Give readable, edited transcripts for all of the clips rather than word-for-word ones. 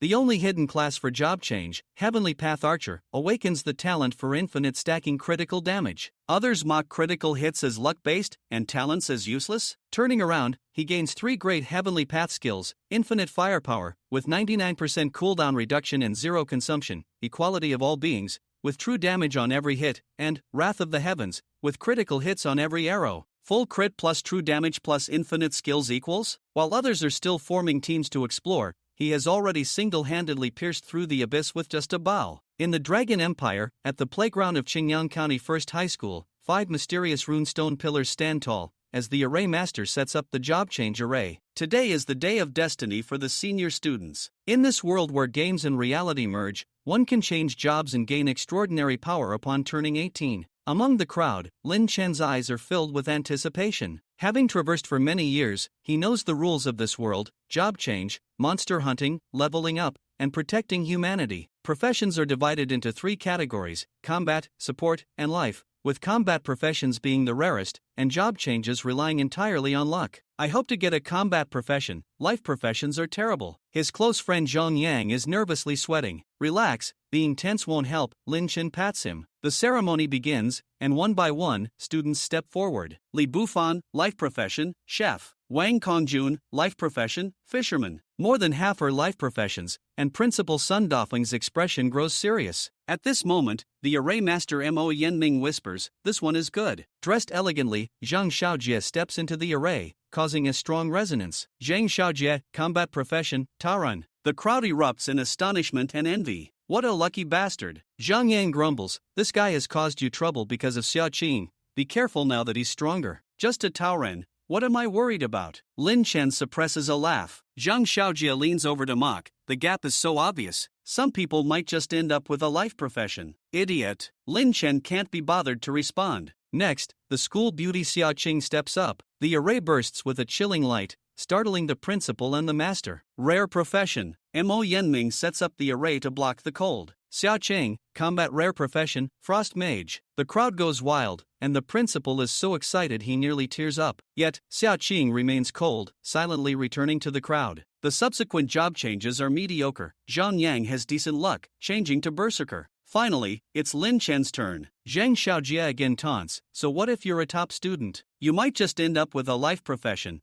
The only hidden class for job change, Heavenly Path Archer, awakens the talent for infinite stacking critical damage. Others mock critical hits as luck-based and talents as useless. Turning around, he gains 3 great Heavenly Path skills: infinite firepower, with 99% cooldown reduction and 0 consumption, equality of all beings, with true damage on every hit, and Wrath of the Heavens, with critical hits on every arrow. Full crit plus true damage plus infinite skills equals? While others are still forming teams to explore, he has already single-handedly pierced through the abyss with just a bow. In the Dragon Empire, at the playground of Qingyang County First High School, 5 mysterious runestone pillars stand tall, as the array master sets up the job change array. Today is the day of destiny for the senior students. In this world where games and reality merge, one can change jobs and gain extraordinary power upon turning 18. Among the crowd, Lin Chen's eyes are filled with anticipation. Having traversed for many years, he knows the rules of this world: job change, monster hunting, leveling up, and protecting humanity. Professions are divided into 3 categories: combat, support, and life, with combat professions being the rarest, and job changes relying entirely on luck. I hope to get a combat profession. Life professions are terrible. His close friend Zhang Yang is nervously sweating. Relax, being tense won't help, Lin Chen pats him. The ceremony begins, and one by one, students step forward. Li Bufan, life profession, chef. Wang Kongjun, life profession, fisherman. More than half are life professions, and Principal Sun Dofling's expression grows serious. At this moment, the array master Mo Yenming whispers, "This one is good." Dressed elegantly, Zhang Xiaojie steps into the array, causing a strong resonance. Zhang Xiaojie, combat profession, Taran. The crowd erupts in astonishment and envy. What a lucky bastard. Zhang Yang grumbles, "This guy has caused you trouble because of Xia Qing. Be careful now that he's stronger." Just a Taoren. What am I worried about? Lin Chen suppresses a laugh. Zhang Xiaojie leans over to mock, "The gap is so obvious. Some people might just end up with a life profession." Idiot. Lin Chen can't be bothered to respond. Next, the school beauty Xia Qing steps up. The array bursts with a chilling light, startling the principal and the master. Rare profession. Mo Yenming sets up the array to block the cold. Xia Qing, combat rare profession, frost mage. The crowd goes wild, and the principal is so excited he nearly tears up. Yet, Xia Qing remains cold, silently returning to the crowd. The subsequent job changes are mediocre. Zhang Yang has decent luck, changing to berserker. Finally, it's Lin Chen's turn. Zhang Xiaojie again taunts, "So what if you're a top student? You might just end up with a life profession."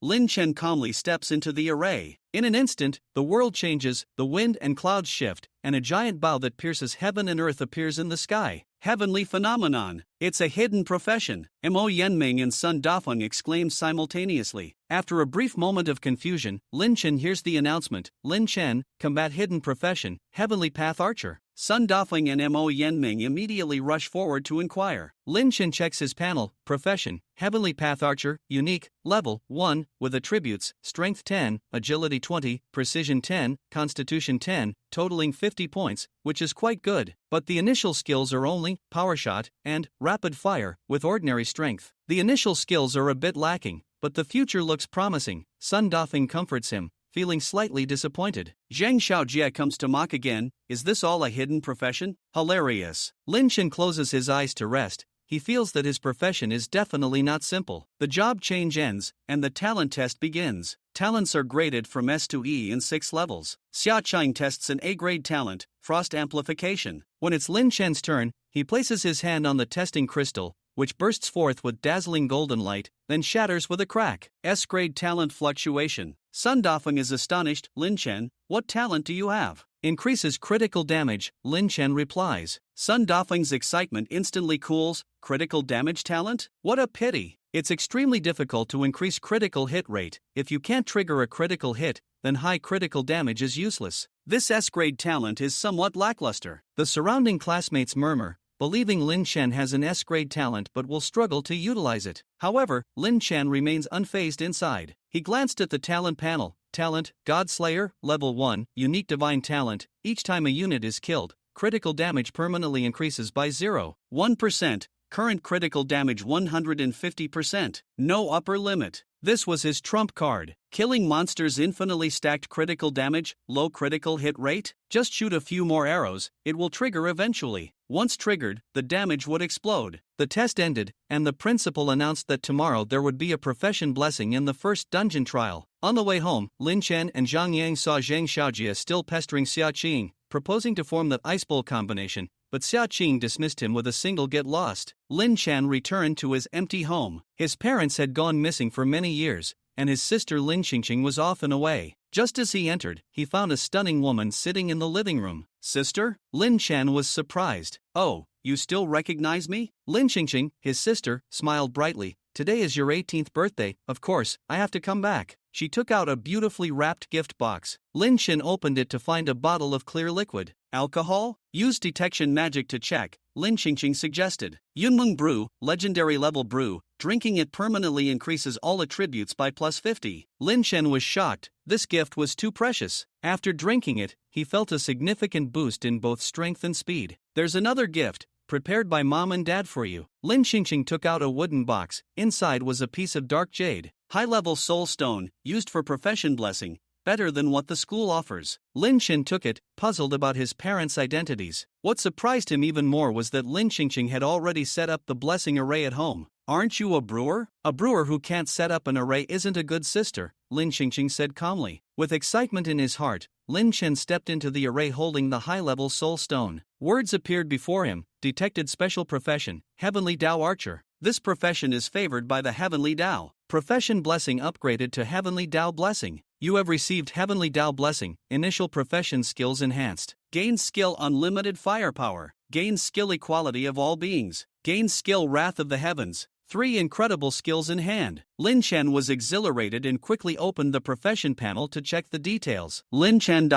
Lin Chen calmly steps into the array. In an instant, the world changes, the wind and clouds shift, and a giant bow that pierces heaven and earth appears in the sky. Heavenly phenomenon. It's a hidden profession. Mo Yenming and Sun Dafeng exclaim simultaneously. After a brief moment of confusion, Lin Chen hears the announcement, "Lin Chen, combat hidden profession, Heavenly Path Archer." Sun Dafeng and Mo Yenming immediately rush forward to inquire. Lin Chen checks his panel, profession, Heavenly Path Archer, unique, level 1, with attributes, strength 10, agility 20, precision 10, constitution 10, totaling 50 points, which is quite good. But the initial skills are only power shot and rapid fire, with ordinary strength. The initial skills are a bit lacking, but the future looks promising. Sun Dafeng comforts him, feeling slightly disappointed. Zhang Xiaojie comes to mock again, "Is this all a hidden profession?" Hilarious. Lin Chen closes his eyes to rest. He feels that his profession is definitely not simple. The job change ends, and the talent test begins. Talents are graded from S to E in 6 levels. Xia Qing tests an A-grade talent, Frost Amplification. When it's Lin Chen's turn, he places his hand on the testing crystal, which bursts forth with dazzling golden light, then shatters with a crack. S-grade talent, Fluctuation. Sun Dafeng is astonished, "Lin Chen, what talent do you have?" Increases critical damage, Lin Chen replies. Sun Dafeng's excitement instantly cools. Critical damage talent? What a pity. It's extremely difficult to increase critical hit rate. If you can't trigger a critical hit, then high critical damage is useless. This S-grade talent is somewhat lackluster. The surrounding classmates murmur, believing Lin Chen has an S-grade talent but will struggle to utilize it. However, Lin Chen remains unfazed inside. He glanced at the talent panel. Talent, Godslayer, level 1, unique divine talent. Each time a unit is killed, critical damage permanently increases by 0.1%. Current critical damage 150%. No upper limit. This was his trump card. Killing monsters infinitely stacked critical damage, low critical hit rate. Just shoot a few more arrows, it will trigger eventually. Once triggered, the damage would explode. The test ended, and the principal announced that tomorrow there would be a profession blessing in the first dungeon trial. On the way home, Lin Chen and Zhang Yang saw Zhang Xiaojia still pestering Xia Qing, proposing to form the ice bowl combination, but Xia Qing dismissed him with a single get lost. Lin Chen returned to his empty home. His parents had gone missing for many years, and his sister Lin Qingqing was off and away. Just as he entered, he found a stunning woman sitting in the living room. Sister? Lin Chen was surprised. Oh, you still recognize me? Lin Qingqing, his sister, smiled brightly. Today is your 18th birthday, of course, I have to come back. She took out a beautifully wrapped gift box. Lin Chen opened it to find a bottle of clear liquid. Alcohol? Use detection magic to check, Lin Qingqing suggested. Yunmeng Brew, legendary level brew, drinking it permanently increases all attributes by +50. Lin Chen was shocked, this gift was too precious. After drinking it, he felt a significant boost in both strength and speed. There's another gift, prepared by mom and dad for you. Lin Qingqing took out a wooden box, inside was a piece of dark jade. High-level soul stone, used for profession blessing, better than what the school offers. Lin Chen took it, puzzled about his parents' identities. What surprised him even more was that Lin Qingqing had already set up the blessing array at home. Aren't you a brewer? A brewer who can't set up an array isn't a good sister, Lin Qingqing said calmly. With excitement in his heart, Lin Chen stepped into the array holding the high-level soul stone. Words appeared before him, detected special profession, Heavenly Dao Archer. This profession is favored by the Heavenly Dao. Profession Blessing upgraded to Heavenly Dao Blessing. You have received Heavenly Dao Blessing. Initial profession skills enhanced. Gain skill unlimited firepower. Gain skill equality of all beings. Gain skill Wrath of the Heavens. 3 incredible skills in hand. Lin Chen was exhilarated and quickly opened the profession panel to check the details. Lin Chen.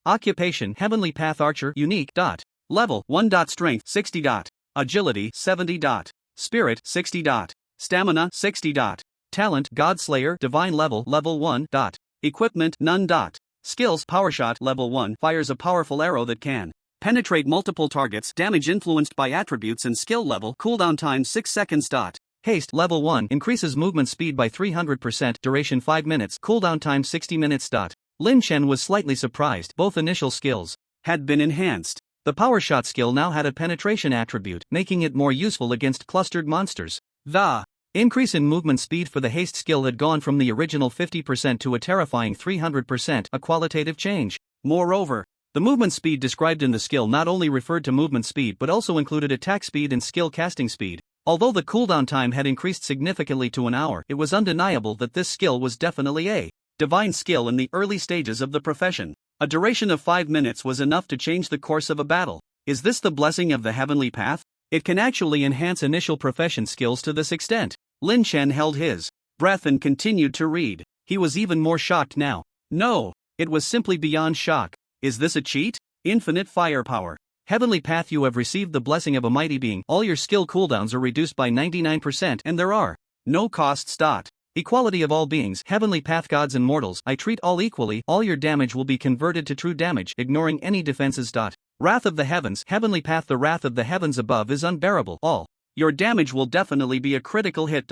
Occupation Heavenly Path Archer Unique. Level 1. Strength 60. Agility 70. Spirit 60. Stamina 60. Talent Godslayer Divine Level 1. Equipment none. Skills Power Shot Level 1 fires a powerful arrow that can penetrate multiple targets. Damage influenced by attributes and skill level. Cooldown time 6 seconds. Haste Level 1 increases movement speed by 300%. Duration 5 minutes. Cooldown time 60 minutes. Lin Chen was slightly surprised. Both initial skills had been enhanced. The Power Shot skill now had a penetration attribute, making it more useful against clustered monsters. The increase in movement speed for the haste skill had gone from the original 50% to a terrifying 300%, a qualitative change. Moreover, the movement speed described in the skill not only referred to movement speed but also included attack speed and skill casting speed. Although the cooldown time had increased significantly to an hour, it was undeniable that this skill was definitely a divine skill in the early stages of the profession. A duration of 5 minutes was enough to change the course of a battle. Is this the blessing of the heavenly path? It can actually enhance initial profession skills to this extent. Lin Chen held his breath and continued to read. He was even more shocked now. No, it was simply beyond shock. Is this a cheat? Infinite firepower. Heavenly Path. You have received the blessing of a mighty being. All your skill cooldowns are reduced by 99% and there are no costs. Equality of all beings. Heavenly Path. Gods and mortals, I treat all equally. All your damage will be converted to true damage, ignoring any defenses. Wrath of the Heavens. Heavenly Path. The wrath of the heavens above is unbearable. All your damage will definitely be a critical hit.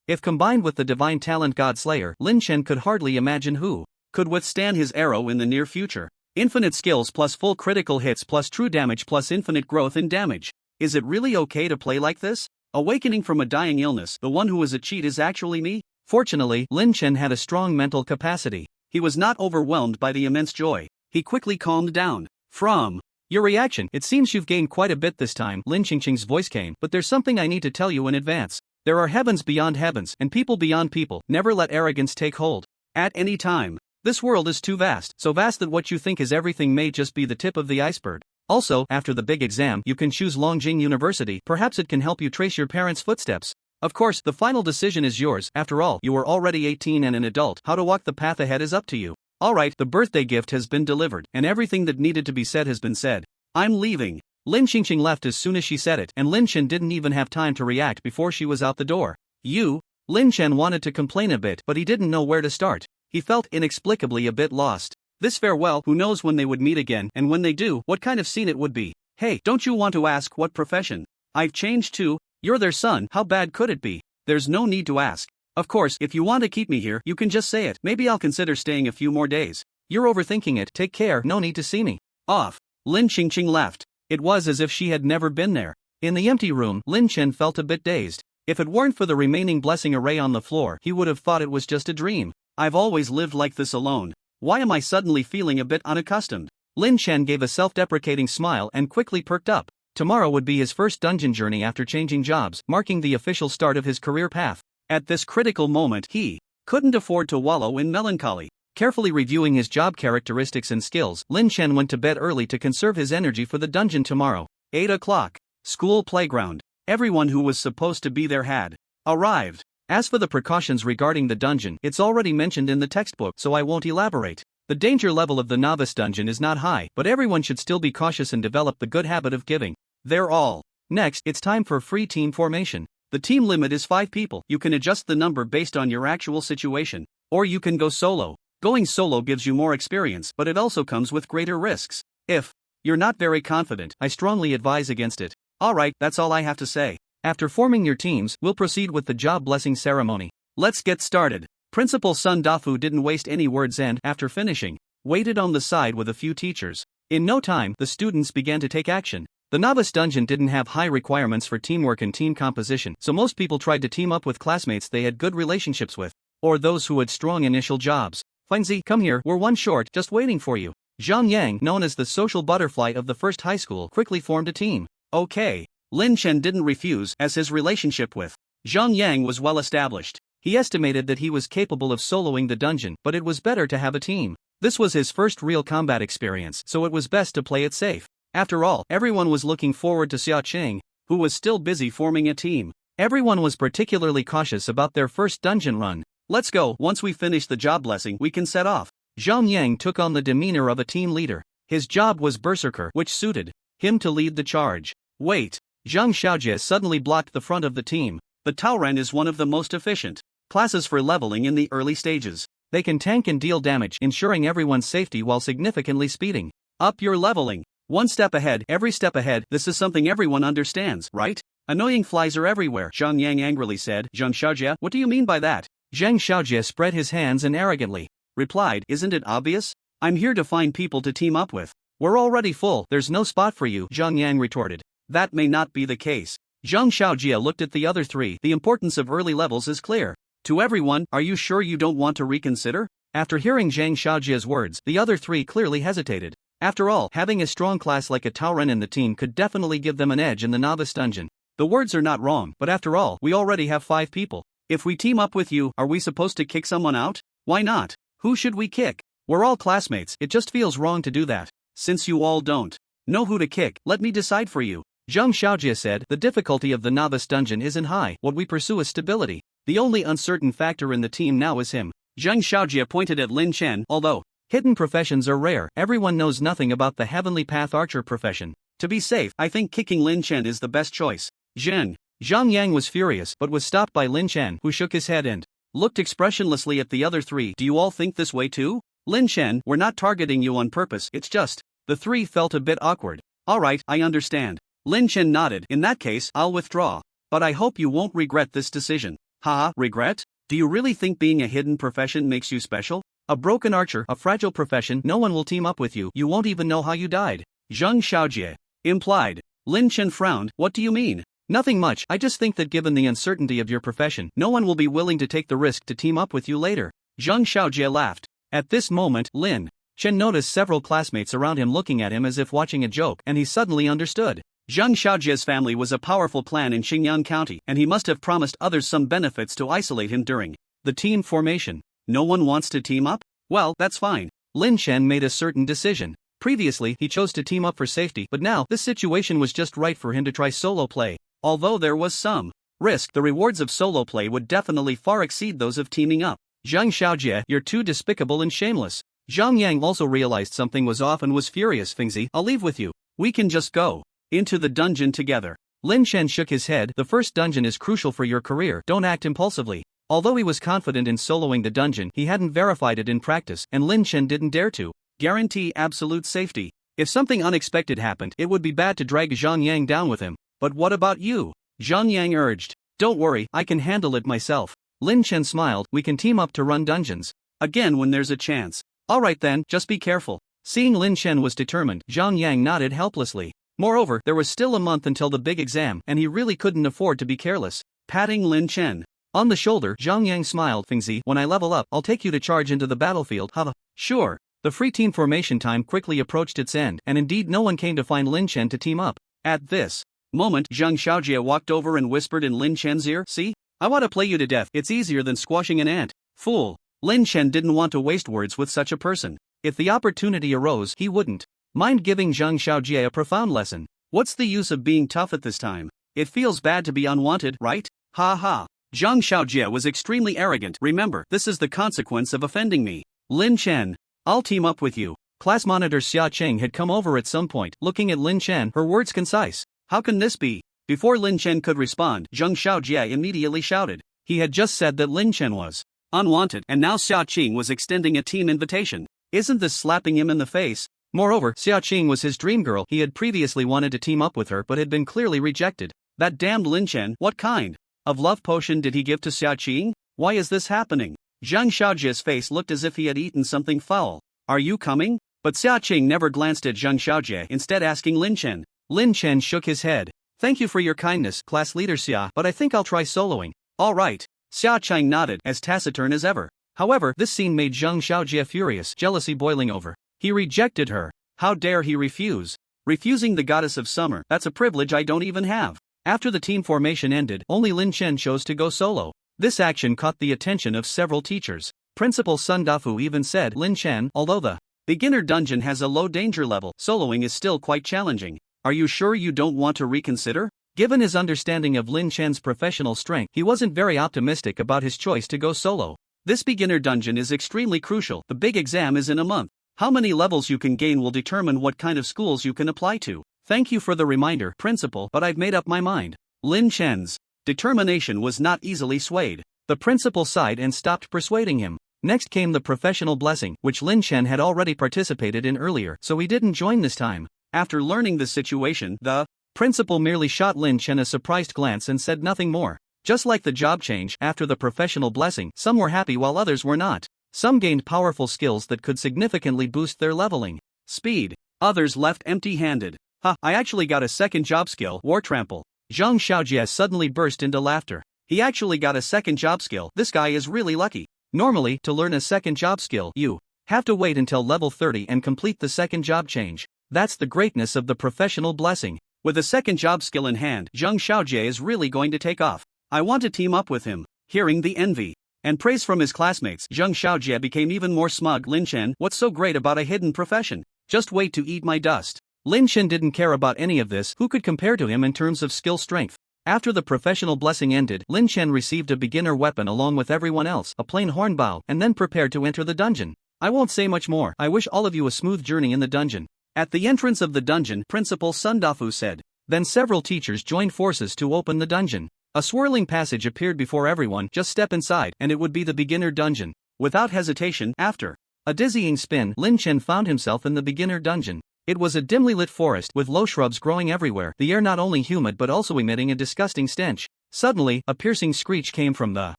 If combined with the divine talent Godslayer, Lin Chen could hardly imagine who could withstand his arrow in the near future. Infinite skills plus full critical hits plus true damage plus infinite growth in damage. Is it really okay to play like this? Awakening from a dying illness. The one who is a cheat is actually me? Fortunately, Lin Chen had a strong mental capacity. He was not overwhelmed by the immense joy. He quickly calmed down. From your reaction, it seems you've gained quite a bit this time, Lin Qingqing's voice came, but there's something I need to tell you in advance. There are heavens beyond heavens, and people beyond people. Never let arrogance take hold. At any time. This world is too vast, so vast that what you think is everything may just be the tip of the iceberg. Also, after the big exam, you can choose Longjing University. Perhaps it can help you trace your parents' footsteps. Of course, the final decision is yours. After all, you are already 18 and an adult. How to walk the path ahead is up to you. Alright, the birthday gift has been delivered, and everything that needed to be said has been said. I'm leaving. Lin Qingqing left as soon as she said it, and Lin Chen didn't even have time to react before she was out the door. Lin Chen wanted to complain a bit, but he didn't know where to start. He felt inexplicably a bit lost. This farewell, who knows when they would meet again, and when they do, what kind of scene it would be. Hey, don't you want to ask what profession? I've changed too. You're their son, how bad could it be? There's no need to ask. Of course, if you want to keep me here, you can just say it. Maybe I'll consider staying a few more days. You're overthinking it. Take care, no need to see me. Off. Lin Qingqing left. It was as if she had never been there. In the empty room, Lin Chen felt a bit dazed. If it weren't for the remaining blessing array on the floor, he would have thought it was just a dream. I've always lived like this alone. Why am I suddenly feeling a bit unaccustomed? Lin Chen gave a self-deprecating smile and quickly perked up. Tomorrow would be his first dungeon journey after changing jobs, marking the official start of his career path. At this critical moment, he couldn't afford to wallow in melancholy. Carefully reviewing his job characteristics and skills, Lin Chen went to bed early to conserve his energy for the dungeon tomorrow. 8 o'clock. School playground. Everyone who was supposed to be there had arrived. As for the precautions regarding the dungeon, it's already mentioned in the textbook, so I won't elaborate. The danger level of the novice dungeon is not high, but everyone should still be cautious and develop the good habit of giving their all. Next, it's time for free team formation. The team limit is 5 people. You can adjust the number based on your actual situation, or you can go solo. Going solo gives you more experience, but it also comes with greater risks. If you're not very confident, I strongly advise against it. Alright, that's all I have to say. After forming your teams, we'll proceed with the job blessing ceremony. Let's get started. Principal Sun Dafu didn't waste any words and, after finishing, waited on the side with a few teachers. In no time, the students began to take action. The novice dungeon didn't have high requirements for teamwork and team composition, so most people tried to team up with classmates they had good relationships with, or those who had strong initial jobs. Fengzi, come here, we're one short, just waiting for you. Zhang Yang, known as the social butterfly of the first high school, quickly formed a team. Okay. Lin Chen didn't refuse, as his relationship with Zhang Yang was well established. He estimated that he was capable of soloing the dungeon, but it was better to have a team. This was his first real combat experience, so it was best to play it safe. After all, everyone was looking forward to Xia Cheng, who was still busy forming a team. Everyone was particularly cautious about their first dungeon run. Let's go, once we finish the job blessing, we can set off. Zhang Yang took on the demeanor of a team leader. His job was berserker, which suited him to lead the charge. Wait. Zhang Xiaojie suddenly blocked the front of the team. The Taoren is one of the most efficient classes for leveling in the early stages. They can tank and deal damage, ensuring everyone's safety while significantly speeding up your leveling. One step ahead, every step ahead. This is something everyone understands, right? Annoying flies are everywhere, Zhang Yang angrily said. Zhang Xiaojie, what do you mean by that? Zhang Xiaojie spread his hands and arrogantly replied, isn't it obvious? I'm here to find people to team up with. We're already full, there's no spot for you, Zhang Yang retorted. That may not be the case. Zhang Xiaojie looked at the other three. The importance of early levels is clear to everyone. Are you sure you don't want to reconsider? After hearing Zhang Xiaojie's words, the other three clearly hesitated. After all, having a strong class like a Taoren in the team could definitely give them an edge in the novice dungeon. The words are not wrong, but after all, we already have 5 people. If we team up with you, are we supposed to kick someone out? Why not? Who should we kick? We're all classmates, it just feels wrong to do that. Since you all don't know who to kick, let me decide for you. Zhang Xiaojie said, the difficulty of the novice dungeon isn't high, what we pursue is stability. The only uncertain factor in the team now is him. Zhang Xiaojie pointed at Lin Chen. Although hidden professions are rare, everyone knows nothing about the Heavenly Path Archer profession. To be safe, I think kicking Lin Chen is the best choice. Zhang Yang was furious, but was stopped by Lin Chen, who shook his head and looked expressionlessly at the other three. Do you all think this way too? Lin Chen, we're not targeting you on purpose, it's just. The three felt a bit awkward. Alright, I understand. Lin Chen nodded. In that case, I'll withdraw. But I hope you won't regret this decision. Haha, regret? Do you really think being a hidden profession makes you special? A broken archer, a fragile profession, no one will team up with you, you won't even know how you died. Zhang Xiaojie implied. Lin Chen frowned. What do you mean? Nothing much, I just think that given the uncertainty of your profession, no one will be willing to take the risk to team up with you later. Zhang Xiaojie laughed. At this moment, Lin Chen noticed several classmates around him looking at him as if watching a joke, and he suddenly understood. Zhang Xiaojie's family was a powerful clan in Xinjiang County, and he must have promised others some benefits to isolate him during the team formation. No one wants to team up? Well, that's fine. Lin Chen made a certain decision. Previously, he chose to team up for safety, but now, this situation was just right for him to try solo play. Although there was some risk, the rewards of solo play would definitely far exceed those of teaming up. Zhang Xiaojie, you're too despicable and shameless. Zhang Yang also realized something was off and was furious. Fengzi, I'll leave with you. We can just go into the dungeon together. Lin Chen shook his head. The first dungeon is crucial for your career, don't act impulsively. Although he was confident in soloing the dungeon, he hadn't verified it in practice, and Lin Chen didn't dare to guarantee absolute safety. If something unexpected happened, it would be bad to drag Zhang Yang down with him. But what about you? Zhang Yang urged. Don't worry, I can handle it myself. Lin Chen smiled. We can team up to run dungeons again when there's a chance. Alright then, just be careful. Seeing Lin Chen was determined, Zhang Yang nodded helplessly. Moreover, there was still a month until the big exam, and he really couldn't afford to be careless. Patting Lin Chen On the shoulder, Zhang Yang smiled. Fingzi, when I level up, I'll take you to charge into the battlefield. Hava. Sure. The free team formation time quickly approached its end, and indeed no one came to find Lin Chen to team up. At this moment, Zhang Xiaojie walked over and whispered in Lin Chen's ear, "See? I want to play you to death. It's easier than squashing an ant." Fool. Lin Chen didn't want to waste words with such a person. If the opportunity arose, he wouldn't mind giving Zhang Xiaojie a profound lesson. What's the use of being tough at this time? It feels bad to be unwanted, right? Ha ha. Zhang Xiaojie was extremely arrogant. Remember, this is the consequence of offending me. Lin Chen, I'll team up with you. Class monitor Xia Cheng had come over at some point, looking at Lin Chen, her words concise. How can this be? Before Lin Chen could respond, Zhang Xiaojie immediately shouted. He had just said that Lin Chen was unwanted, and now Xia Qing was extending a team invitation. Isn't this slapping him in the face? Moreover, Xia Qing was his dream girl. He had previously wanted to team up with her but had been clearly rejected. That damned Lin Chen, what kind of love potion did he give to Xia Qing? Why is this happening? Zhang Xiaojie's face looked as if he had eaten something foul. Are you coming? But Xia Qing never glanced at Zhang Xiaojie, instead asking Lin Chen. Lin Chen shook his head. Thank you for your kindness, class leader Xia, but I think I'll try soloing. Alright. Xia Qing nodded, as taciturn as ever. However, this scene made Zhang Xiaojie furious, jealousy boiling over. He rejected her. How dare he refuse? Refusing the goddess of summer, that's a privilege I don't even have. After the team formation ended, only Lin Chen chose to go solo. This action caught the attention of several teachers. Principal Sun Dafu even said, Lin Chen, although the beginner dungeon has a low danger level, soloing is still quite challenging. Are you sure you don't want to reconsider? Given his understanding of Lin Chen's professional strength, he wasn't very optimistic about his choice to go solo. This beginner dungeon is extremely crucial. The big exam is in a month. How many levels you can gain will determine what kind of schools you can apply to. Thank you for the reminder, Principal, but I've made up my mind. Lin Chen's determination was not easily swayed. The principal sighed and stopped persuading him. Next came the professional blessing, which Lin Chen had already participated in earlier, so he didn't join this time. After learning the situation, the principal merely shot Lin Chen a surprised glance and said nothing more. Just like the job change, after the professional blessing, some were happy while others were not. Some gained powerful skills that could significantly boost their leveling speed. Others left empty-handed. I actually got a second job skill, War Trample. Zhang Xiaojie suddenly burst into laughter. He actually got a second job skill. This guy is really lucky. Normally, to learn a second job skill, you have to wait until level 30 and complete the second job change. That's the greatness of the professional blessing. With a second job skill in hand, Zhang Xiaojie is really going to take off. I want to team up with him. Hearing the envy and praise from his classmates, Zhang Xiaojie became even more smug. Lin Chen, what's so great about a hidden profession? Just wait to eat my dust. Lin Chen didn't care about any of this. Who could compare to him in terms of skill strength? After the professional blessing ended, Lin Chen received a beginner weapon along with everyone else, a plain hornbow, and then prepared to enter the dungeon. I won't say much more. I wish all of you a smooth journey in the dungeon. At the entrance of the dungeon, Principal Sun Dafu said. Then several teachers joined forces to open the dungeon. A swirling passage appeared before everyone. Just step inside, and it would be the beginner dungeon. Without hesitation, after a dizzying spin, Lin Chen found himself in the beginner dungeon. It was a dimly lit forest with low shrubs growing everywhere, the air not only humid but also emitting a disgusting stench. Suddenly, a piercing screech came from the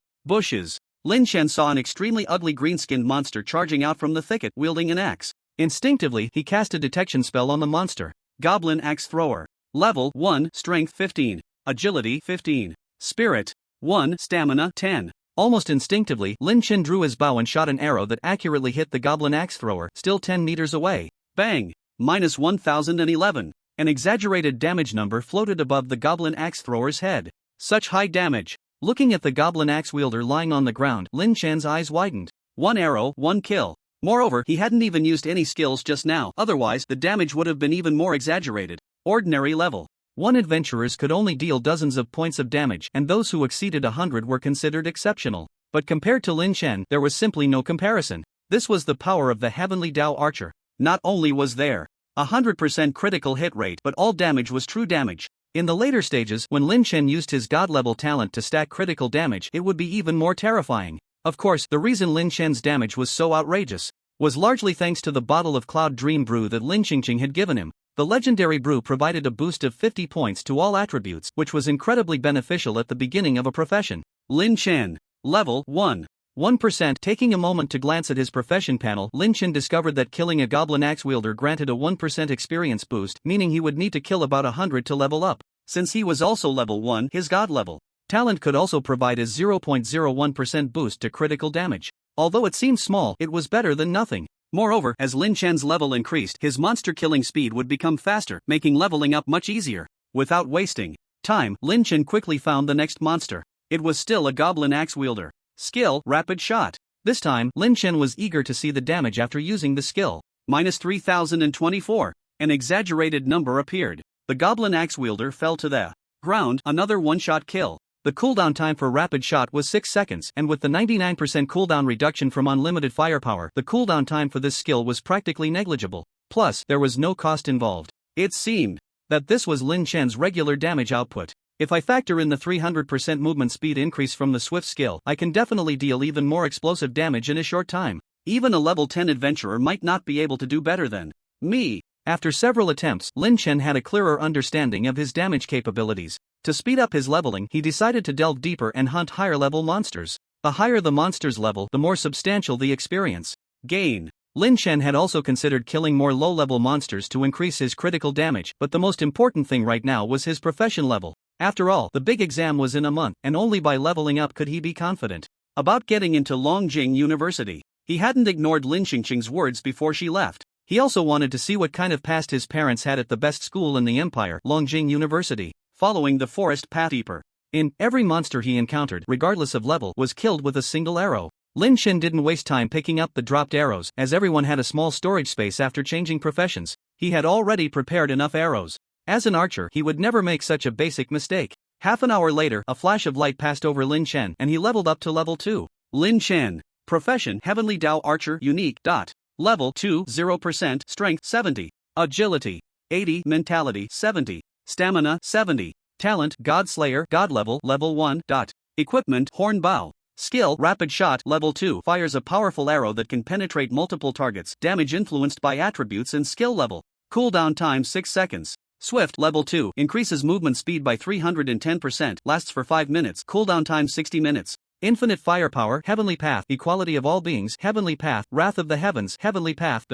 bushes. Lin Chen saw an extremely ugly green-skinned monster charging out from the thicket, wielding an axe. Instinctively, he cast a detection spell on the monster. Goblin Axe Thrower. Level 1, Strength 15. Agility 15. Spirit 1, Stamina 10. Almost instinctively, Lin Chen drew his bow and shot an arrow that accurately hit the Goblin Axe Thrower, still 10 meters away. Bang! Minus 1011. An exaggerated damage number floated above the Goblin Axe Thrower's head. Such high damage. Looking at the Goblin Axe wielder lying on the ground, Lin Chen's eyes widened. One arrow, one kill. Moreover, he hadn't even used any skills just now, otherwise the damage would have been even more exaggerated. Ordinary level. One adventurers could only deal dozens of points of damage, and those who exceeded 100 were considered exceptional. But compared to Lin Chen, there was simply no comparison. This was the power of the Heavenly Dao Archer. Not only was there 100% critical hit rate, but all damage was true damage. In the later stages, when Lin Chen used his god-level talent to stack critical damage, it would be even more terrifying. Of course, the reason Lin Chen's damage was so outrageous was largely thanks to the bottle of Cloud Dream Brew that Lin Qingqing had given him. The legendary brew provided a boost of 50 points to all attributes, which was incredibly beneficial at the beginning of a profession. Lin Chen. Level 1. 1%. Taking a moment to glance at his profession panel, Lin Chen discovered that killing a Goblin Axe wielder granted a 1% experience boost, meaning he would need to kill about 100 to level up. Since he was also level 1, his god level Talent could also provide a 0.01% boost to critical damage. Although it seemed small, it was better than nothing. Moreover, as Lin Chen's level increased, his monster killing speed would become faster, making leveling up much easier. Without wasting time, Lin Chen quickly found the next monster. It was still a goblin axe wielder. Skill, Rapid Shot. This time, Lin Chen was eager to see the damage after using the skill. Minus 3024. An exaggerated number appeared. The goblin axe wielder fell to the ground, another one-shot kill. The cooldown time for Rapid Shot was 6 seconds, and with the 99% cooldown reduction from unlimited firepower, the cooldown time for this skill was practically negligible. Plus, there was no cost involved. It seemed that this was Lin Chen's regular damage output. If I factor in the 300% movement speed increase from the Swift skill, I can definitely deal even more explosive damage in a short time. Even a level 10 adventurer might not be able to do better than me. After several attempts, Lin Chen had a clearer understanding of his damage capabilities. To speed up his leveling, he decided to delve deeper and hunt higher-level monsters. The higher the monster's level, the more substantial the experience gain. Lin Chen had also considered killing more low-level monsters to increase his critical damage, but the most important thing right now was his profession level. After all, the big exam was in a month, and only by leveling up could he be confident about getting into Longjing University. He hadn't ignored Lin Xingqing's words before she left. He also wanted to see what kind of past his parents had at the best school in the empire, Longjing University. Following the forest pathkeeper. Every monster he encountered, regardless of level, was killed with a single arrow. Lin Chen didn't waste time picking up the dropped arrows, as everyone had a small storage space after changing professions. He had already prepared enough arrows. As an archer, he would never make such a basic mistake. Half an hour later, a flash of light passed over Lin Chen, and he leveled up to level 2. Lin Chen. Profession, Heavenly Dao Archer, Unique. Level 2, 0%, Strength, 70. Agility, 80. Mentality, 70. Stamina, 70. Talent, God Slayer, God level, level 1. Equipment, Horn Bow. Skill, Rapid Shot, level 2, fires a powerful arrow that can penetrate multiple targets. Damage influenced by attributes and skill level. Cooldown time 6 seconds. Swift, level 2, increases movement speed by 310%, lasts for 5 minutes, cooldown time 60 minutes. Infinite Firepower, Heavenly Path, Equality of All Beings, Heavenly Path, Wrath of the Heavens, Heavenly Path.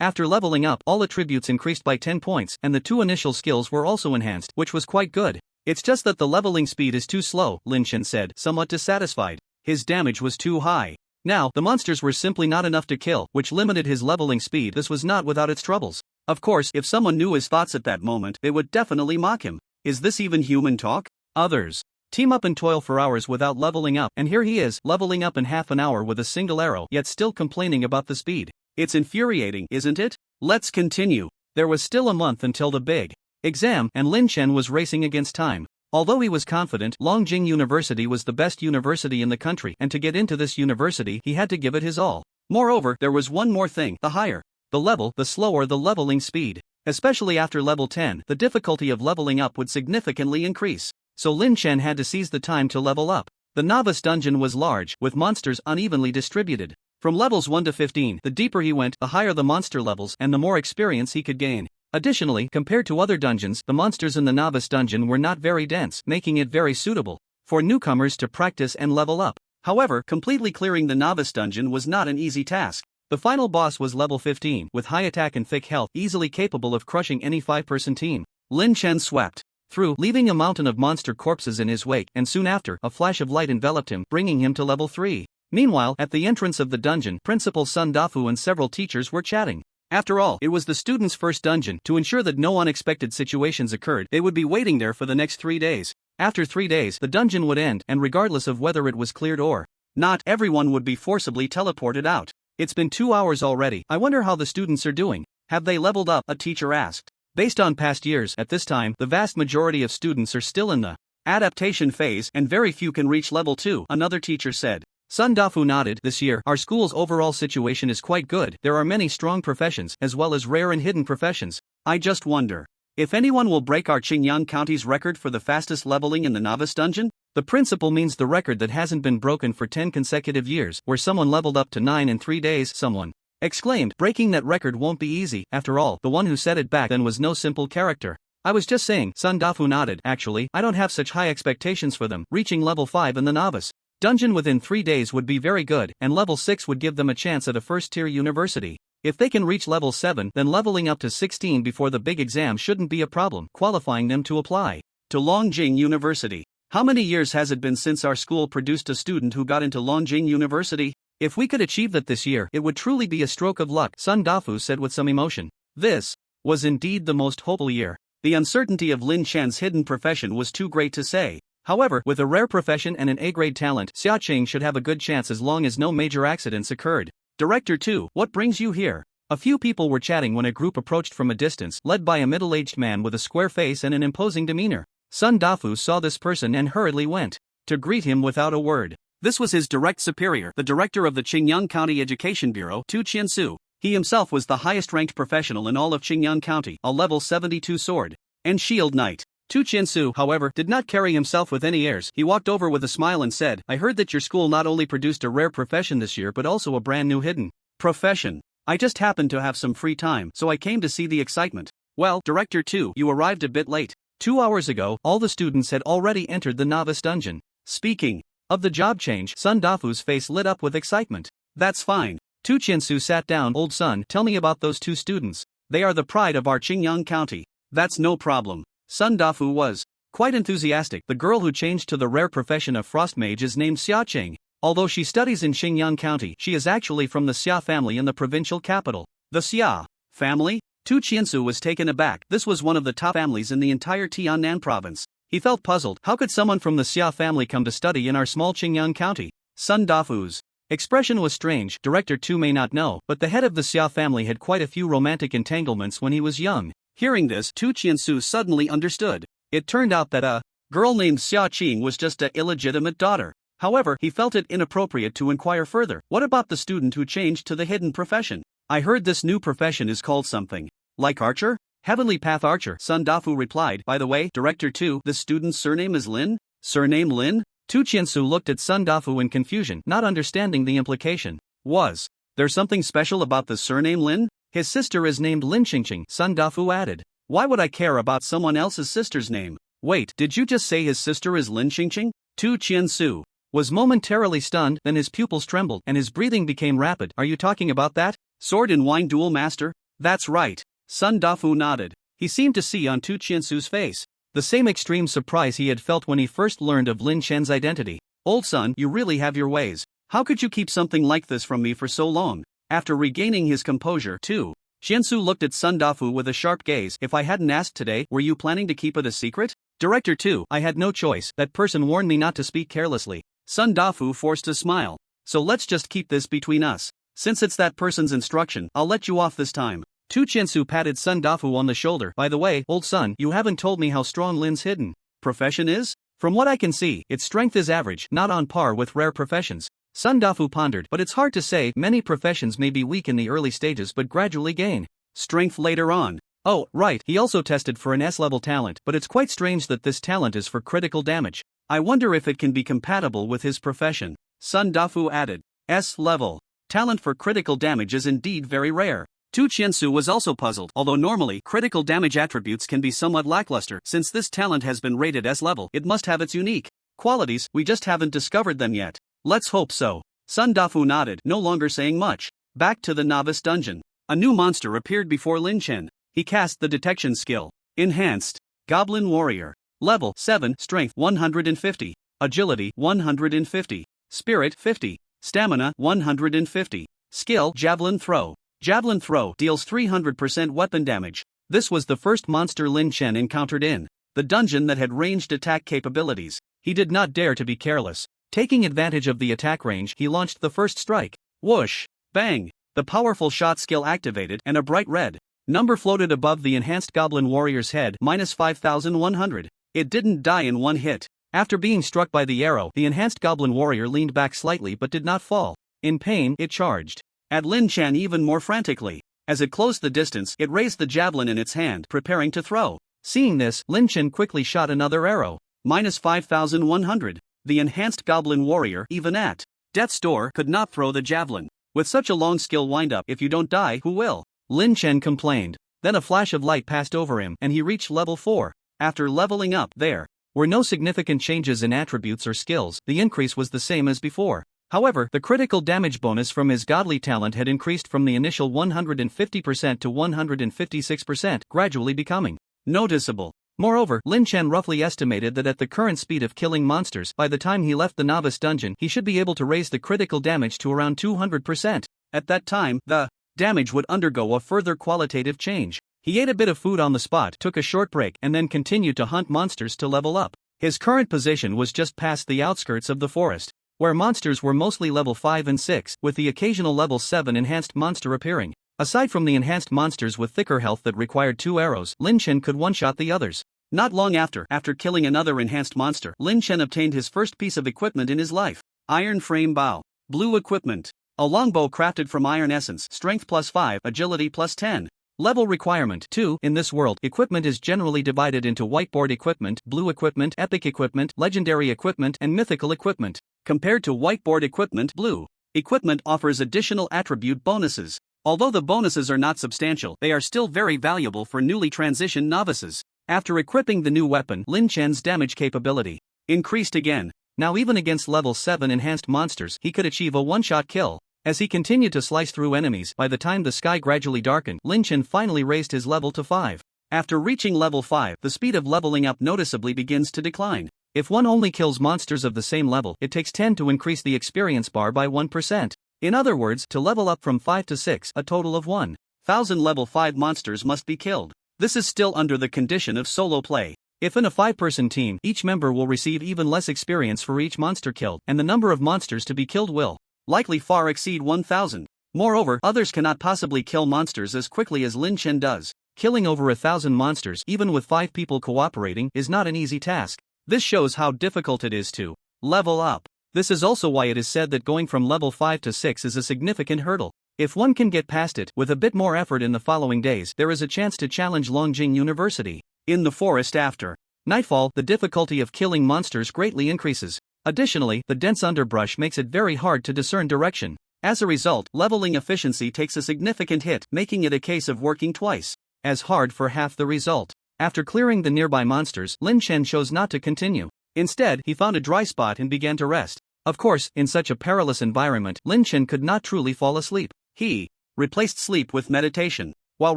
After leveling up, all attributes increased by 10 points, and the 2 initial skills were also enhanced, which was quite good. It's just that the leveling speed is too slow, Lin Chen said, somewhat dissatisfied. His damage was too high. Now, the monsters were simply not enough to kill, which limited his leveling speed. This was not without its troubles. Of course, if someone knew his thoughts at that moment, they would definitely mock him. Is this even human talk? Others team up and toil for hours without leveling up, and here he is, leveling up in half an hour with a single arrow, yet still complaining about the speed. It's infuriating, isn't it? Let's continue. There was still a month until the big exam, and Lin Chen was racing against time. Although he was confident, Longjing University was the best university in the country, and to get into this university he had to give it his all. Moreover, there was one more thing: the higher the level, the slower the leveling speed. Especially after level 10, the difficulty of leveling up would significantly increase. So Lin Chen had to seize the time to level up. The novice dungeon was large, with monsters unevenly distributed. From levels 1 to 15, the deeper he went, the higher the monster levels and the more experience he could gain. Additionally, compared to other dungeons, the monsters in the novice dungeon were not very dense, making it very suitable for newcomers to practice and level up. However, completely clearing the novice dungeon was not an easy task. The final boss was level 15, with high attack and thick health, easily capable of crushing any 5-person team. Lin Chen swept through, leaving a mountain of monster corpses in his wake, and soon after, a flash of light enveloped him, bringing him to level 3. Meanwhile, at the entrance of the dungeon, Principal Sun Dafu and several teachers were chatting. After all, it was the students' first dungeon. To ensure that no unexpected situations occurred, they would be waiting there for the next 3 days. After 3 days, the dungeon would end, and regardless of whether it was cleared or not, everyone would be forcibly teleported out. It's been 2 hours already. I wonder how the students are doing. Have they leveled up? A teacher asked. Based on past years, at this time, the vast majority of students are still in the adaptation phase, and very few can reach level 2, another teacher said. Sun Dafu nodded. This year, our school's overall situation is quite good. There are many strong professions, as well as rare and hidden professions. I just wonder if anyone will break our Qingyang County's record for the fastest leveling in the novice dungeon? The principal means the record that hasn't been broken for 10 consecutive years, where someone leveled up to 9 in 3 days, someone exclaimed. Breaking that record won't be easy. After all, the one who said it back then was no simple character. I was just saying. Sun Dafu nodded. Actually, I don't have such high expectations for them. Reaching level 5 in the novice dungeon within 3 days would be very good, and level 6 would give them a chance at a first-tier university. If they can reach level 7, then leveling up to 16 before the big exam shouldn't be a problem, qualifying them to apply to Longjing University. How many years has it been since our school produced a student who got into Longjing University? If we could achieve that this year, it would truly be a stroke of luck, Sun Dafu said with some emotion. This was indeed the most hopeful year. The uncertainty of Lin Chen's hidden profession was too great to say. However, with a rare profession and an A-grade talent, Xiaoqing should have a good chance as long as no major accidents occurred. Director 2, what brings you here? A few people were chatting when a group approached from a distance, led by a middle-aged man with a square face and an imposing demeanor. Sun Dafu saw this person and hurriedly went to greet him without a word. This was his direct superior, the director of the Qingyang County Education Bureau, Tu Qiansu. He himself was the highest-ranked professional in all of Qingyang County, a level 72 sword and shield knight. Tu Qiansu, however, did not carry himself with any airs. He walked over with a smile and said, I heard that your school not only produced a rare profession this year but also a brand new hidden profession. I just happened to have some free time, so I came to see the excitement. Well, Director 2, you arrived a bit late. 2 hours ago, all the students had already entered the novice dungeon. Speaking of the job change, Sun Dafu's face lit up with excitement. That's fine. Tu Qiansu sat down. Old Sun, tell me about those 2 students. They are the pride of our Qingyang County. That's no problem. Sun Dafu was quite enthusiastic. The girl who changed to the rare profession of frost mage is named Xiaoqing. Although she studies in Qingyang County, she is actually from the Xia family in the provincial capital. The Xia family? Tu Qiansu was taken aback. This was one of the top families in the entire Tiannan province. He felt puzzled. How could someone from the Xia family come to study in our small Qingyang County? Sun Dafu's expression was strange. Director 2 may not know, but the head of the Xia family had quite a few romantic entanglements when he was young. Hearing this, Tu Qiansu suddenly understood. It turned out that a girl named Xiaoqing was just an illegitimate daughter. However, he felt it inappropriate to inquire further. What about the student who changed to the hidden profession? I heard this new profession is called something like archer? Heavenly Path Archer, Sun Dafu replied. By the way, Director 2, the student's surname is Lin? Surname Lin? Tu Qiansu looked at Sun Dafu in confusion, not understanding the implication. Was there something special about the surname Lin? His sister is named Lin Qingqing, Sun Dafu added. Why would I care about someone else's sister's name? Wait, did you just say his sister is Lin Qingqing? Tu Qiansu was momentarily stunned, then his pupils trembled and his breathing became rapid. Are you talking about that sword and wine duel master? That's right. Sun Dafu nodded. He seemed to see on Tu Qiansu's face the same extreme surprise he had felt when he first learned of Lin Chen's identity. Old Sun, you really have your ways. How could you keep something like this from me for so long? After regaining his composure, Tu Qiansu looked at Sun Dafu with a sharp gaze. If I hadn't asked today, were you planning to keep it a secret? Director 2, I had no choice. That person warned me not to speak carelessly. Sun Dafu forced a smile. So let's just keep this between us. Since it's that person's instruction, I'll let you off this time. Tu Qiansu patted Sun Dafu on the shoulder. By the way, old Sun, you haven't told me how strong Lin's hidden profession is? From what I can see, its strength is average, not on par with rare professions. Sun Dafu pondered, but it's hard to say. Many professions may be weak in the early stages but gradually gain strength later on. Oh, right, he also tested for an S-level talent, but it's quite strange that this talent is for critical damage. I wonder if it can be compatible with his profession. Sun Dafu added, S-level talent for critical damage is indeed very rare. Tu Qiansu was also puzzled. Although normally, critical damage attributes can be somewhat lackluster, since this talent has been rated S-level, it must have its unique qualities. We just haven't discovered them yet. Let's hope so. Sun Dafu nodded, no longer saying much. Back to the novice dungeon. A new monster appeared before Lin Chen. He cast the detection skill. Enhanced Goblin Warrior. Level 7, Strength 150, Agility 150, Spirit 50, Stamina 150. Skill Javelin Throw. Javelin Throw deals 300% weapon damage. This was the first monster Lin Chen encountered in the dungeon that had ranged attack capabilities. He did not dare to be careless. Taking advantage of the attack range, he launched the first strike. Whoosh! Bang! The powerful shot skill activated and a bright red number floated above the enhanced Goblin Warrior's head, minus 5,100. It didn't die in one hit. After being struck by the arrow, the enhanced Goblin Warrior leaned back slightly but did not fall. In pain, it charged at Lin Chen even more frantically. As it closed the distance, it raised the javelin in its hand, preparing to throw. Seeing this, Lin Chen quickly shot another arrow. Minus 5,100. The enhanced Goblin Warrior, even at death's door, could not throw the javelin. With such a long skill wind-up, if you don't die, who will? Lin Chen complained. Then a flash of light passed over him, and he reached level 4. After leveling up, there were no significant changes in attributes or skills. The increase was the same as before. However, the critical damage bonus from his godly talent had increased from the initial 150% to 156%, gradually becoming noticeable. Moreover, Lin Chen roughly estimated that at the current speed of killing monsters, by the time he left the novice dungeon, he should be able to raise the critical damage to around 200%. At that time, the damage would undergo a further qualitative change. He ate a bit of food on the spot, took a short break, and then continued to hunt monsters to level up. His current position was just past the outskirts of the forest, where monsters were mostly level 5 and 6, with the occasional level 7 enhanced monster appearing. Aside from the enhanced monsters with thicker health that required 2 arrows, Lin Chen could one-shot the others. Not long after killing another enhanced monster, Lin Chen obtained his first piece of equipment in his life. Iron frame bow. Blue equipment. A longbow crafted from iron essence, strength plus 5, agility plus 10. Level requirement 2. In this world, equipment is generally divided into whiteboard equipment, blue equipment, epic equipment, legendary equipment, and mythical equipment. Compared to whiteboard equipment, blue equipment offers additional attribute bonuses. Although the bonuses are not substantial, they are still very valuable for newly transitioned novices. After equipping the new weapon, Lin Chen's damage capability increased again. Now even against level 7 enhanced monsters, he could achieve a one-shot kill. As he continued to slice through enemies, by the time the sky gradually darkened, Lin Chen finally raised his level to 5. After reaching level 5, the speed of leveling up noticeably begins to decline. If one only kills monsters of the same level, it takes 10 to increase the experience bar by 1%. In other words, to level up from 5 to 6, a total of 1,000 level 5 monsters must be killed. This is still under the condition of solo play. If in a 5-person team, each member will receive even less experience for each monster killed, and the number of monsters to be killed will likely far exceed 1,000. Moreover, others cannot possibly kill monsters as quickly as Lin Chen does. Killing over 1,000 monsters, even with 5 people cooperating, is not an easy task. This shows how difficult it is to level up. This is also why it is said that going from level 5 to 6 is a significant hurdle. If one can get past it, with a bit more effort in the following days, there is a chance to challenge Longjing University. In the forest after nightfall, the difficulty of killing monsters greatly increases. Additionally, the dense underbrush makes it very hard to discern direction. As a result, leveling efficiency takes a significant hit, making it a case of working twice as hard for half the result. After clearing the nearby monsters, Lin Chen chose not to continue. Instead, he found a dry spot and began to rest. Of course, in such a perilous environment, Lin Chen could not truly fall asleep. He replaced sleep with meditation. While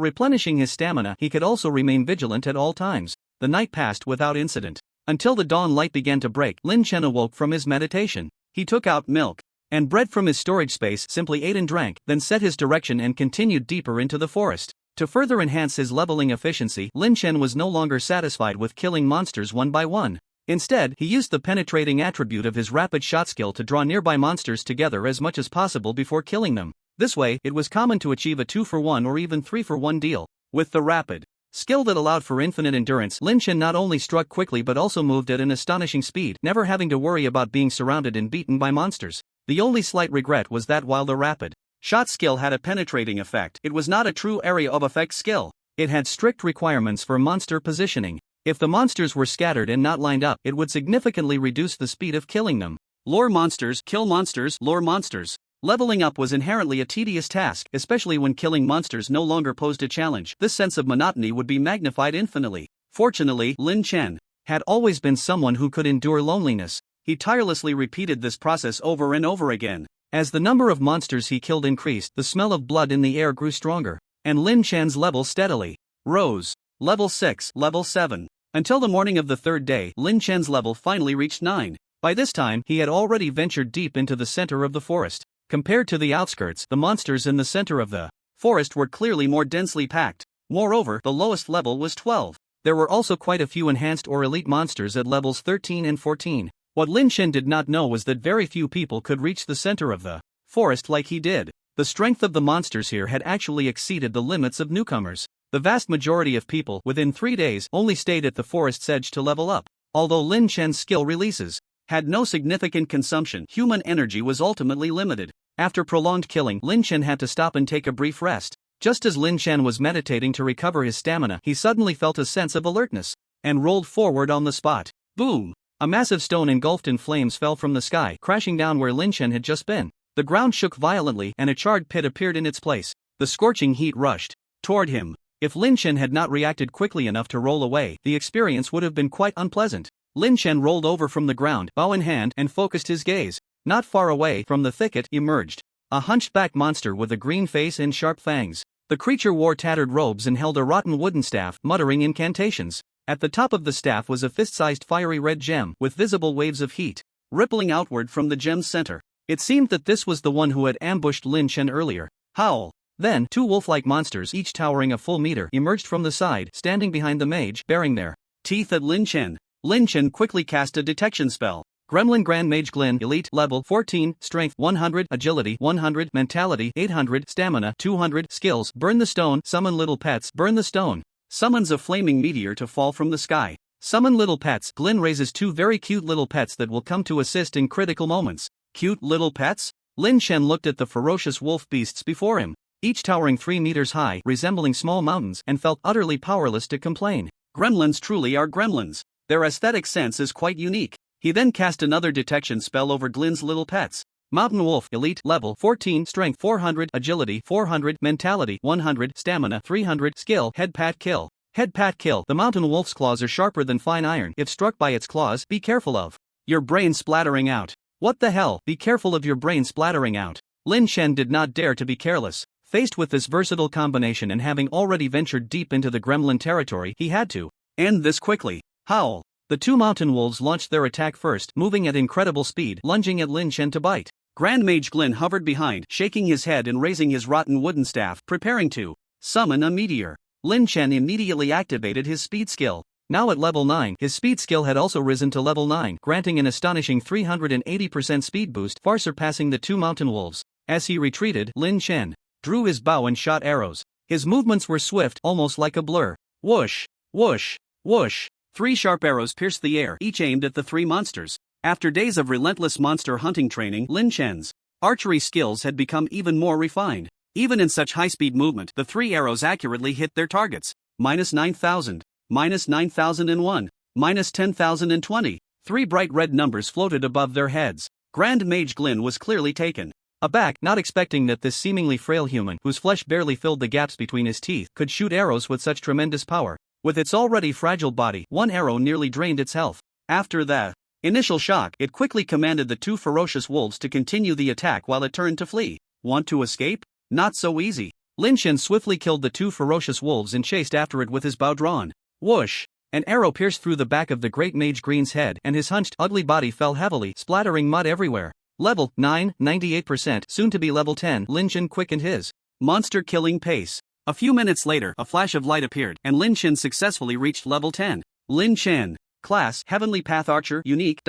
replenishing his stamina, he could also remain vigilant at all times. The night passed without incident. Until the dawn light began to break, Lin Chen awoke from his meditation. He took out milk and bread from his storage space, simply ate and drank, then set his direction and continued deeper into the forest. To further enhance his leveling efficiency, Lin Chen was no longer satisfied with killing monsters one by one. Instead, he used the penetrating attribute of his rapid shot skill to draw nearby monsters together as much as possible before killing them. This way, it was common to achieve a 2-for-1 or even 3-for-1 deal. With the rapid skill that allowed for infinite endurance, Lin Chen not only struck quickly but also moved at an astonishing speed, never having to worry about being surrounded and beaten by monsters. The only slight regret was that while the rapid shot skill had a penetrating effect, it was not a true area of effect skill. It had strict requirements for monster positioning. If the monsters were scattered and not lined up, it would significantly reduce the speed of killing them. Lure monsters, kill monsters, lure monsters. Leveling up was inherently a tedious task, especially when killing monsters no longer posed a challenge. This sense of monotony would be magnified infinitely. Fortunately, Lin Chen had always been someone who could endure loneliness. He tirelessly repeated this process over and over again. As the number of monsters he killed increased, the smell of blood in the air grew stronger, and Lin Chen's level steadily rose. Level 6, level 7. Until the morning of the third day, Lin Chen's level finally reached 9. By this time, he had already ventured deep into the center of the forest. Compared to the outskirts, the monsters in the center of the forest were clearly more densely packed. Moreover, the lowest level was 12. There were also quite a few enhanced or elite monsters at levels 13 and 14. What Lin Chen did not know was that very few people could reach the center of the forest like he did. The strength of the monsters here had actually exceeded the limits of newcomers. The vast majority of people, within 3 days, only stayed at the forest's edge to level up. Although Lin Chen's skill releases had no significant consumption, human energy was ultimately limited. After prolonged killing, Lin Chen had to stop and take a brief rest. Just as Lin Chen was meditating to recover his stamina, he suddenly felt a sense of alertness and rolled forward on the spot. Boom! A massive stone engulfed in flames fell from the sky, crashing down where Lin Chen had just been. The ground shook violently and a charred pit appeared in its place. The scorching heat rushed toward him. If Lin Chen had not reacted quickly enough to roll away, the experience would have been quite unpleasant. Lin Chen rolled over from the ground, bow in hand, and focused his gaze. Not far away from the thicket emerged a hunchback monster with a green face and sharp fangs. The creature wore tattered robes and held a rotten wooden staff, muttering incantations. At the top of the staff was a fist-sized fiery red gem with visible waves of heat rippling outward from the gem's center. It seemed that this was the one who had ambushed Lin Chen earlier. Howl! Then, two wolf-like monsters, each towering a full meter, emerged from the side, standing behind the mage, bearing their teeth at Lin Chen. Lin Chen quickly cast a detection spell. Gremlin Grand Mage Glin, Elite, Level 14, Strength 100, Agility 100, Mentality 800, Stamina 200, Skills, Burn the Stone, Summon Little Pets, Burn the Stone. Summons a flaming meteor to fall from the sky. Summon Little Pets. Glin raises two very cute little pets that will come to assist in critical moments. Cute little pets? Lin Chen looked at the ferocious wolf beasts before him, each towering 3 meters high, resembling small mountains, and felt utterly powerless to complain. Gremlins truly are gremlins. Their aesthetic sense is quite unique. He then cast another detection spell over Glin's little pets. Mountain Wolf, Elite, Level 14, Strength 400, Agility 400, Mentality 100, Stamina 300, Skill, Head Pat Kill. Head Pat Kill. The mountain wolf's claws are sharper than fine iron. If struck by its claws, be careful of your brain splattering out. What the hell? Be careful of your brain splattering out. Lin Chen did not dare to be careless. Faced with this versatile combination and having already ventured deep into the gremlin territory, he had to end this quickly. Howl! The two mountain wolves launched their attack first, moving at incredible speed, lunging at Lin Chen to bite. Grand Mage Glin hovered behind, shaking his head and raising his rotten wooden staff, preparing to summon a meteor. Lin Chen immediately activated his speed skill. Now at level 9, his speed skill had also risen to level 9, granting an astonishing 380% speed boost, far surpassing the two mountain wolves. As he retreated, Lin Chen drew his bow and shot arrows. His movements were swift, almost like a blur. Whoosh! Whoosh! Whoosh! 3 sharp arrows pierced the air, each aimed at the 3 monsters. After days of relentless monster hunting training, Lin Chen's archery skills had become even more refined. Even in such high-speed movement, the 3 arrows accurately hit their targets. -9,000, -9,001, -10,020. 3 bright red numbers floated above their heads. Grand Mage Glin was clearly taken aback, not expecting that this seemingly frail human, whose flesh barely filled the gaps between his teeth, could shoot arrows with such tremendous power. With its already fragile body, one arrow nearly drained its health. After the initial shock, it quickly commanded the 2 ferocious wolves to continue the attack while it turned to flee. Want to escape? Not so easy. Lin Chen swiftly killed the 2 ferocious wolves and chased after it with his bow drawn. Whoosh! An arrow pierced through the back of the great Mage Green's head, and his hunched, ugly body fell heavily, splattering mud everywhere. Level 9, 98%, soon to be level 10. Lin Chen quickened his monster-killing pace. A few minutes later, a flash of light appeared, and Lin Chen successfully reached level 10. Lin Chen. Class, Heavenly Path Archer, Unique.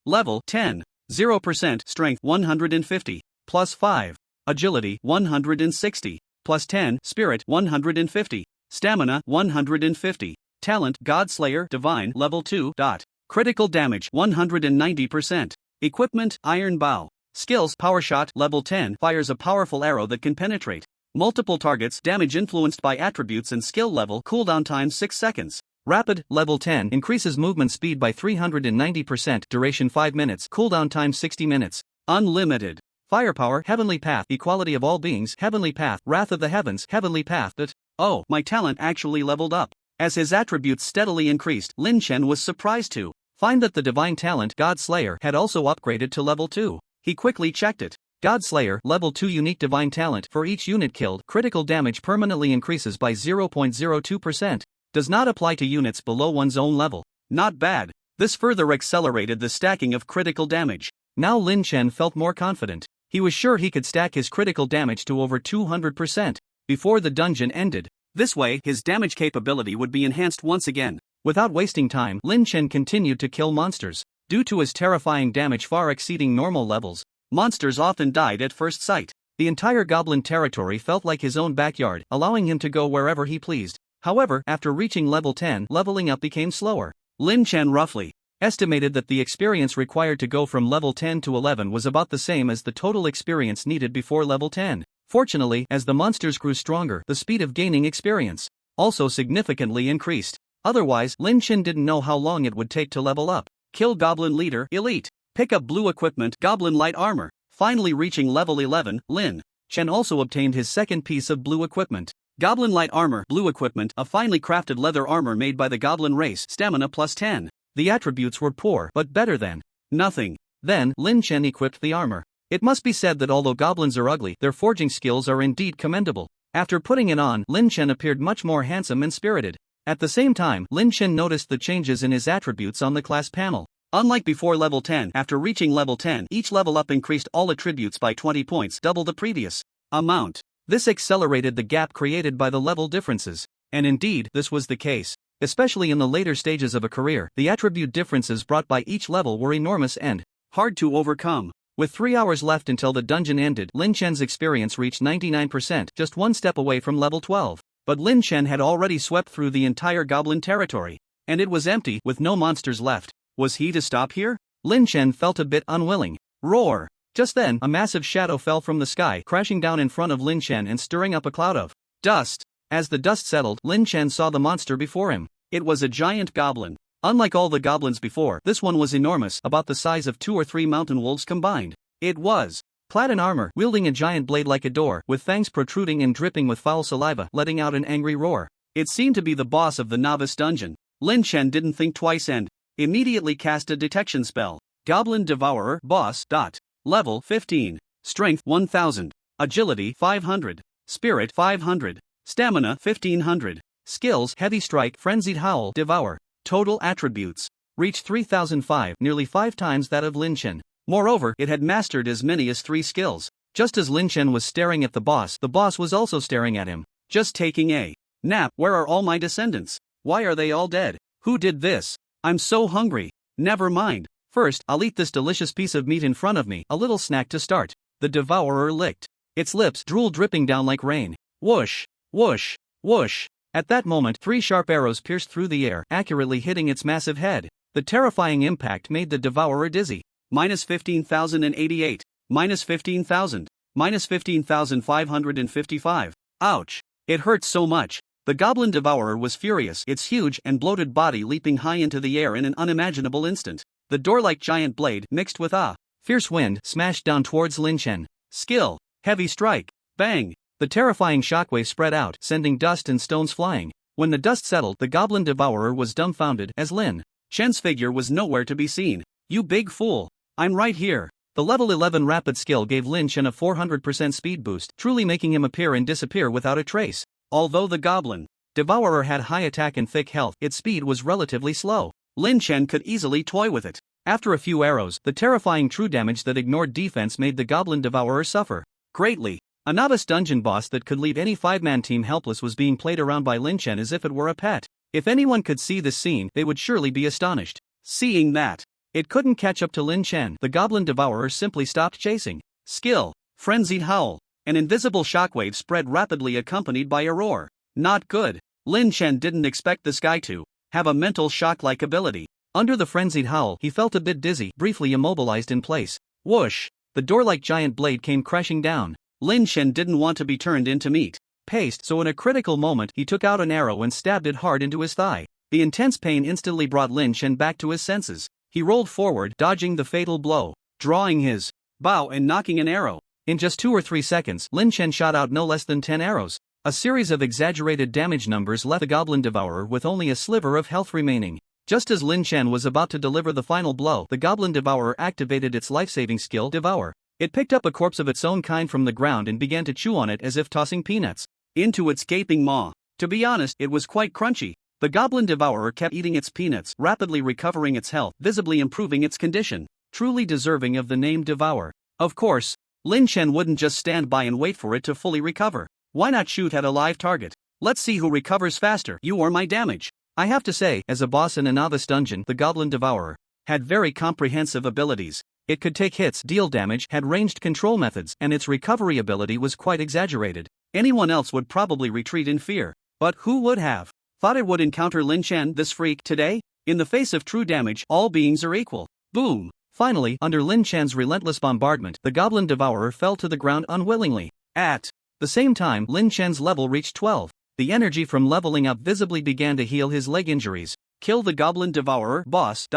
Level 10. 0%, Strength 150, plus 5. Agility 160, plus 10. Spirit 150. Stamina 150. Talent, Godslayer, Divine, level 2. Critical damage 190%. Equipment, Iron Bow. Skills, Power Shot, level 10, fires a powerful arrow that can penetrate multiple targets. Damage influenced by attributes and skill level. Cooldown time 6 seconds. Rapid, level 10, increases movement speed by 390%. Duration 5 minutes. Cooldown time 60 minutes. Unlimited. Firepower, Heavenly Path, Equality of All Beings, Heavenly Path, Wrath of the Heavens, Heavenly Path. Oh, my talent actually leveled up. As his attributes steadily increased, Lin Chen was surprised to find that the divine talent, Godslayer, had also upgraded to level 2. He quickly checked it. Godslayer, level 2 unique divine talent. For each unit killed, critical damage permanently increases by 0.02%. Does not apply to units below one's own level. Not bad. This further accelerated the stacking of critical damage. Now Lin Chen felt more confident. He was sure he could stack his critical damage to over 200% before the dungeon ended. This way, his damage capability would be enhanced once again. Without wasting time, Lin Chen continued to kill monsters. Due to his terrifying damage far exceeding normal levels, monsters often died at first sight. The entire goblin territory felt like his own backyard, allowing him to go wherever he pleased. However, after reaching level 10, leveling up became slower. Lin Chen roughly estimated that the experience required to go from level 10 to 11 was about the same as the total experience needed before level 10. Fortunately, as the monsters grew stronger, the speed of gaining experience also significantly increased. Otherwise, Lin Chen didn't know how long it would take to level up. Kill Goblin Leader, Elite. Pick up blue equipment, Goblin Light Armor. Finally reaching level 11, Lin Chen also obtained his second piece of blue equipment. Goblin Light Armor, blue equipment, a finely crafted leather armor made by the Goblin race, stamina plus 10. The attributes were poor, but better than nothing. Then, Lin Chen equipped the armor. It must be said that although goblins are ugly, their forging skills are indeed commendable. After putting it on, Lin Chen appeared much more handsome and spirited. At the same time, Lin Chen noticed the changes in his attributes on the class panel. Unlike before level 10, after reaching level 10, each level up increased all attributes by 20 points, double the previous amount. This accelerated the gap created by the level differences. And indeed, this was the case. Especially in the later stages of a career, the attribute differences brought by each level were enormous and hard to overcome. With 3 hours left until the dungeon ended, Lin Chen's experience reached 99%, just one step away from level 12. But Lin Chen had already swept through the entire goblin territory. And it was empty, with no monsters left. Was he to stop here? Lin Chen felt a bit unwilling. Roar! Just then, a massive shadow fell from the sky, crashing down in front of Lin Chen and stirring up a cloud of dust. As the dust settled, Lin Chen saw the monster before him. It was a giant goblin. Unlike all the goblins before, this one was enormous, about the size of 2 or 3 mountain wolves combined. It was clad in armor, wielding a giant blade like a door, with fangs protruding and dripping with foul saliva, letting out an angry roar. It seemed to be the boss of the novice dungeon. Lin Chen didn't think twice and immediately cast a detection spell. Goblin Devourer, boss. Level 15. Strength 1000. Agility 500. Spirit 500. Stamina 1500. Skills: Heavy Strike, Frenzied Howl, Devour. Total attributes: reached 3005, nearly 5 times that of Lin Chen. Moreover, it had mastered as many as 3 skills. Just as Lin Chen was staring at the boss was also staring at him. Just taking a nap. Where are all my descendants? Why are they all dead? Who did this? I'm so hungry. Never mind. First, I'll eat this delicious piece of meat in front of me, a little snack to start. The devourer licked its lips, drool dripping down like rain. Whoosh, whoosh, whoosh. At that moment, 3 sharp arrows pierced through the air, accurately hitting its massive head. The terrifying impact made the devourer dizzy. Minus 15,088. Minus 15,000. Minus 15,555. Ouch. It hurt so much. The goblin devourer was furious, its huge and bloated body leaping high into the air in an unimaginable instant. The door-like giant blade, mixed with a fierce wind, smashed down towards Lin Chen. Skill: Heavy Strike. Bang! The terrifying shockwave spread out, sending dust and stones flying. When the dust settled, the goblin devourer was dumbfounded, as Lin Chen's figure was nowhere to be seen. You big fool! I'm right here. The level 11 rapid skill gave Lin Chen a 400% speed boost, truly making him appear and disappear without a trace. Although the goblin devourer had high attack and thick health, its speed was relatively slow. Lin Chen could easily toy with it. After a few arrows, the terrifying true damage that ignored defense made the goblin devourer suffer greatly. A novice dungeon boss that could leave any 5-man team helpless was being played around by Lin Chen as if it were a pet. If anyone could see this scene, they would surely be astonished. Seeing that it couldn't catch up to Lin Chen, the goblin devourer simply stopped chasing. Skill: Frenzied Howl. An invisible shockwave spread rapidly, accompanied by a roar. Not good. Lin Chen didn't expect this guy to have a mental shock-like ability. Under the frenzied howl, he felt a bit dizzy, briefly immobilized in place. Whoosh! The door-like giant blade came crashing down. Lin Chen didn't want to be turned into meat paste, so in a critical moment he took out an arrow and stabbed it hard into his thigh. The intense pain instantly brought Lin Chen back to his senses. He rolled forward, dodging the fatal blow, drawing his bow and knocking an arrow. In just 2 or 3 seconds, Lin Chen shot out no less than 10 arrows. A series of exaggerated damage numbers left the goblin devourer with only a sliver of health remaining. Just as Lin Chen was about to deliver the final blow, the goblin devourer activated its life-saving skill, Devour. It picked up a corpse of its own kind from the ground and began to chew on it as if tossing peanuts into its gaping maw. To be honest, it was quite crunchy. The goblin devourer kept eating its peanuts, rapidly recovering its health, visibly improving its condition. Truly deserving of the name Devour. Of course, Lin Chen wouldn't just stand by and wait for it to fully recover. Why not shoot at a live target? Let's see who recovers faster, you or my damage. I have to say, as a boss in a novice dungeon, the goblin devourer had very comprehensive abilities. It could take hits, deal damage, had ranged control methods, and its recovery ability was quite exaggerated. Anyone else would probably retreat in fear. But who would have thought it would encounter Lin Chen, this freak, today? In the face of true damage, all beings are equal. Boom! Finally, under Lin Chen's relentless bombardment, the goblin devourer fell to the ground unwillingly. At the same time, Lin Chen's level reached 12. The energy from leveling up visibly began to heal his leg injuries. Kill the goblin devourer, boss.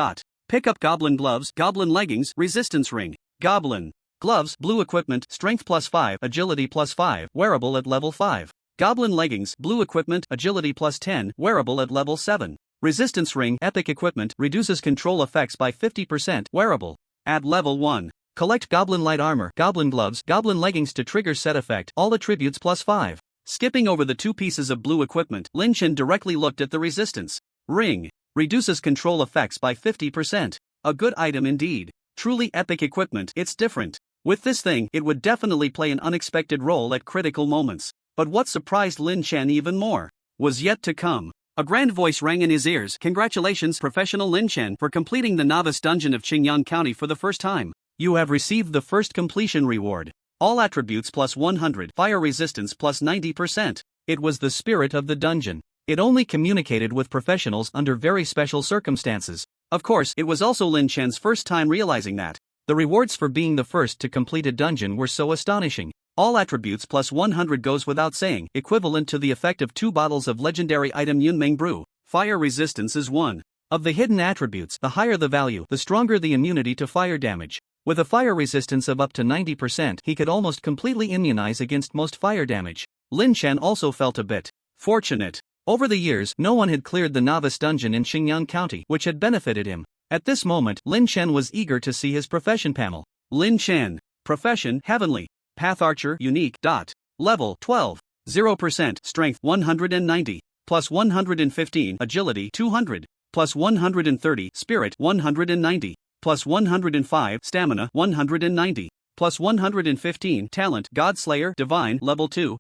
Pick up goblin gloves, goblin leggings, resistance ring. Goblin gloves, blue equipment, strength +5, agility +5, wearable at level 5. Goblin leggings, blue equipment, agility +10, wearable at level 7. Resistance ring, epic equipment, reduces control effects by 50%, wearable at level 1. Collect goblin light armor, goblin gloves, goblin leggings to trigger set effect, all attributes +5. Skipping over the two pieces of blue equipment, Lin Chen directly looked at the resistance. Ring. Reduces control effects by 50%. A good item indeed. Truly epic equipment, it's different. With this thing, it would definitely play an unexpected role at critical moments. But what surprised Lin Chen even more was yet to come. A grand voice rang in his ears. Congratulations, Professional Lin Chen, for completing the Novice Dungeon of Qingyang County for the first time. You have received the first completion reward. All attributes plus 100, fire resistance plus 90%. It was the spirit of the dungeon. It only communicated with professionals under very special circumstances. Of course, it was also Lin Chen's first time realizing that. The rewards for being the first to complete a dungeon were so astonishing. All attributes plus 100 goes without saying, equivalent to the effect of 2 bottles of legendary item Yunmeng Brew. Fire resistance is one of the hidden attributes. The higher the value, the stronger the immunity to fire damage. With a fire resistance of up to 90%, he could almost completely immunize against most fire damage. Lin Chen also felt a bit fortunate. Over the years, no one had cleared the novice dungeon in Qingyang County, which had benefited him. At this moment, Lin Chen was eager to see his profession panel. Lin Chen. Profession, Heavenly. Path Archer, Unique. Level, 12. 0% Strength, 190. Plus 115 Agility, 200. Plus 130 Spirit, 190. Plus 105 Stamina, 190. Plus 115 Talent, Godslayer, Divine, Level 2.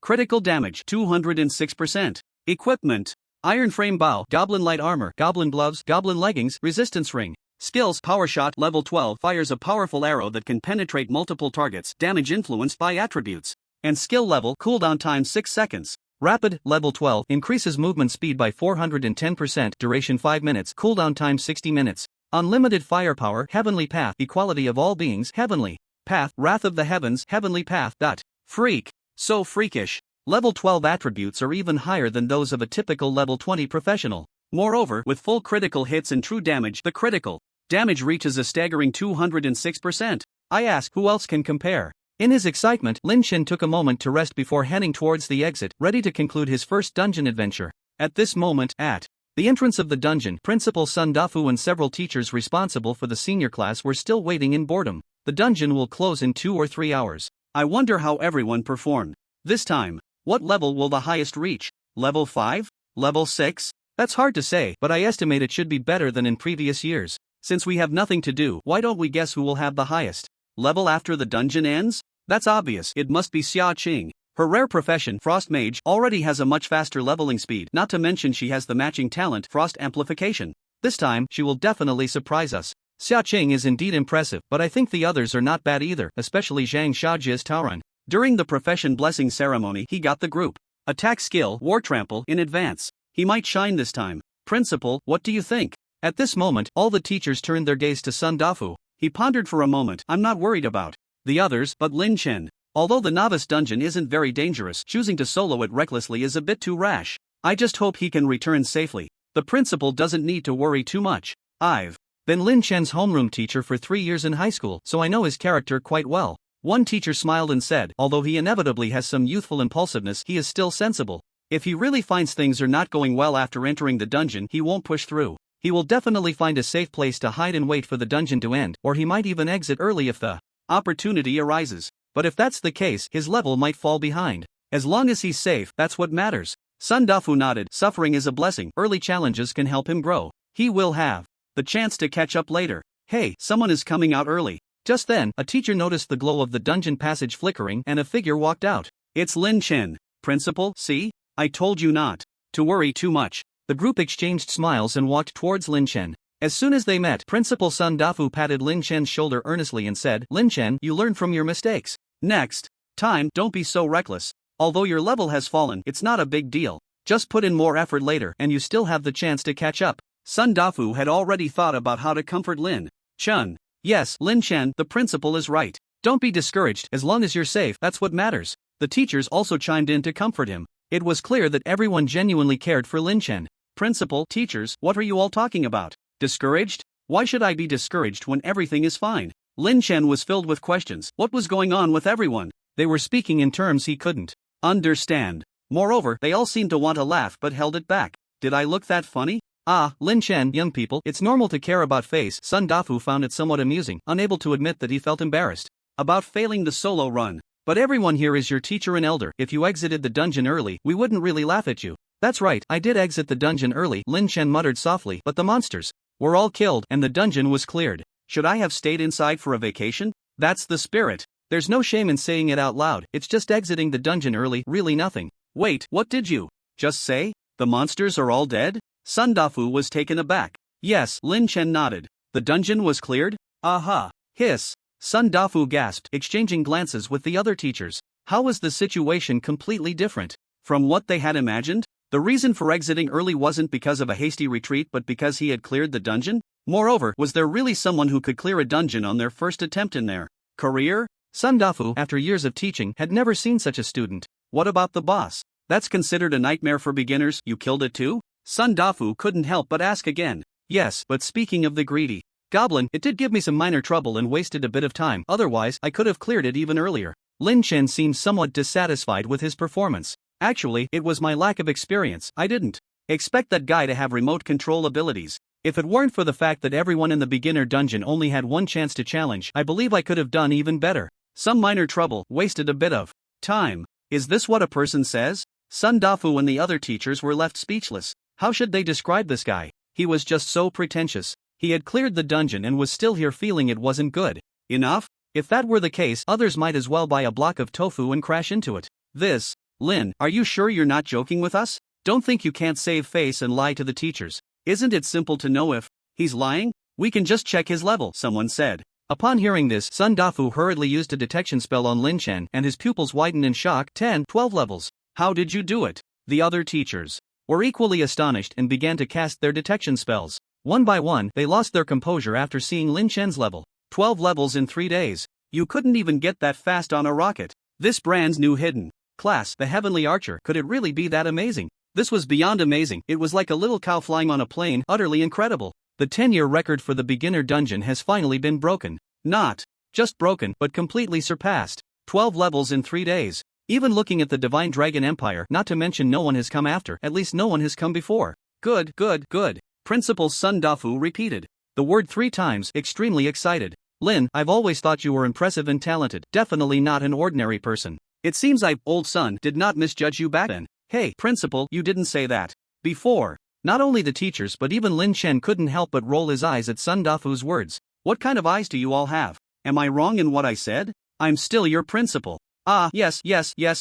Critical damage, 206%. Equipment. Iron Frame Bow, Goblin Light Armor, Goblin Gloves, Goblin Leggings, Resistance Ring. Skills, Power Shot, Level 12, fires a powerful arrow that can penetrate multiple targets, damage influenced by attributes. And skill level, cooldown time 6 seconds. Rapid, Level 12, increases movement speed by 410%, duration 5 minutes, cooldown time 60 minutes. Unlimited firepower, Heavenly Path, Equality of all beings, Heavenly Path, Wrath of the Heavens, Heavenly Path. Freak. So freakish. Level 12 attributes are even higher than those of a typical level 20 professional. Moreover, with full critical hits and true damage, the critical damage reaches a staggering 206%. I ask, who else can compare? In his excitement, Lin Chen took a moment to rest before heading towards the exit, ready to conclude his first dungeon adventure. At this moment, at the entrance of the dungeon, Principal Sun Dafu and several teachers responsible for the senior class were still waiting in boredom. The dungeon will close in 2 or 3 hours. I wonder how everyone performed this time. What level will the highest reach? Level 5? Level 6? That's hard to say, but I estimate it should be better than in previous years. Since we have nothing to do, why don't we guess who will have the highest level after the dungeon ends? That's obvious, it must be Xia Qing. Her rare profession, Frost Mage, already has a much faster leveling speed, not to mention she has the matching talent, Frost Amplification. This time, she will definitely surprise us. Xia Qing is indeed impressive, but I think the others are not bad either, especially Zhang Shajia's Taoran. During the profession blessing ceremony, he got the group attack skill, War Trample, in advance. He might shine this time. Principal, what do you think? At this moment, all the teachers turned their gaze to Sun Dafu. He pondered for a moment. I'm not worried about the others, but Lin Chen. Although the novice dungeon isn't very dangerous, choosing to solo it recklessly is a bit too rash. I just hope he can return safely. The principal doesn't need to worry too much. I've been Lin Chen's homeroom teacher for 3 years in high school, so I know his character quite well. One teacher smiled and said, although he inevitably has some youthful impulsiveness, he is still sensible. If he really finds things are not going well after entering the dungeon, he won't push through. He will definitely find a safe place to hide and wait for the dungeon to end, or he might even exit early if the opportunity arises. But if that's the case, his level might fall behind. As long as he's safe, that's what matters. Sun Dafu nodded. Suffering is a blessing. Early challenges can help him grow. He will have the chance to catch up later. Hey, someone is coming out early. Just then, a teacher noticed the glow of the dungeon passage flickering and a figure walked out. It's Lin Chen. Principal, see? I told you not to worry too much. The group exchanged smiles and walked towards Lin Chen. As soon as they met, Principal Sun Dafu patted Lin Chen's shoulder earnestly and said, Lin Chen, you learn from your mistakes. Next time, don't be so reckless. Although your level has fallen, it's not a big deal. Just put in more effort later and you still have the chance to catch up. Sun Dafu had already thought about how to comfort Lin Chen. Yes, Lin Chen, the principal is right. Don't be discouraged, as long as you're safe, that's what matters. The teachers also chimed in to comfort him. It was clear that everyone genuinely cared for Lin Chen. Principal, teachers, what are you all talking about? Discouraged? Why should I be discouraged when everything is fine? Lin Chen was filled with questions. What was going on with everyone? They were speaking in terms he couldn't understand. Moreover, they all seemed to want to laugh but held it back. Did I look that funny? Ah, Lin Chen, young people, it's normal to care about face. Sun Dafu found it somewhat amusing, unable to admit that he felt embarrassed about failing the solo run. But everyone here is your teacher and elder. If you exited the dungeon early, we wouldn't really laugh at you. That's right, I did exit the dungeon early, Lin Chen muttered softly, but the monsters were all killed and the dungeon was cleared. Should I have stayed inside for a vacation? That's the spirit. There's no shame in saying it out loud, it's just exiting the dungeon early, really nothing. Wait, what did you just say? The monsters are all dead? Sun Dafu was taken aback. Yes, Lin Chen nodded. The dungeon was cleared? Aha. Hiss. Sun Dafu gasped, exchanging glances with the other teachers. How was the situation completely different from what they had imagined? The reason for exiting early wasn't because of a hasty retreat but because he had cleared the dungeon? Moreover, was there really someone who could clear a dungeon on their first attempt in their career? Sun Dafu, after years of teaching, had never seen such a student. What about the boss? That's considered a nightmare for beginners, you killed it too? Sun Dafu couldn't help but ask again. Yes, but speaking of the greedy goblin, it did give me some minor trouble and wasted a bit of time, otherwise I could have cleared it even earlier. Lin Chen seemed somewhat dissatisfied with his performance. Actually, it was my lack of experience. I didn't expect that guy to have remote control abilities. If it weren't for the fact that everyone in the beginner dungeon only had one chance to challenge, I believe I could have done even better. Some minor trouble, wasted a bit of time. Is this what a person says? Sun Dafu and the other teachers were left speechless. How should they describe this guy? He was just so pretentious. He had cleared the dungeon and was still here feeling it wasn't good enough? If that were the case, others might as well buy a block of tofu and crash into it. Lin, are you sure you're not joking with us? Don't think you can't save face and lie to the teachers. Isn't it simple to know if he's lying? We can just check his level, someone said. Upon hearing this, Sun Dafu hurriedly used a detection spell on Lin Chen and his pupils widened in shock. 10, 12 levels. How did you do it? The other teachers were equally astonished and began to cast their detection spells. One by one, they lost their composure after seeing Lin Chen's level. 12 levels in 3 days. You couldn't even get that fast on a rocket. This brand's new hidden class, the Heavenly Archer, could it really be that amazing? This was beyond amazing. It was like a little cow flying on a plane, utterly incredible. The 10-year record for the beginner dungeon has finally been broken. Not just broken, but completely surpassed. 12 levels in 3 days. Even looking at the Divine Dragon Empire, not to mention no one has come after, at least no one has come before. Good, good, good. Principal Sun Dafu repeated the word 3 times, extremely excited. Lin, I've always thought you were impressive and talented, definitely not an ordinary person. It seems old Sun, did not misjudge you back then. Hey, Principal, you didn't say that before. Not only the teachers but even Lin Chen couldn't help but roll his eyes at Sun Dafu's words. What kind of eyes do you all have? Am I wrong in what I said? I'm still your principal. Ah, yes,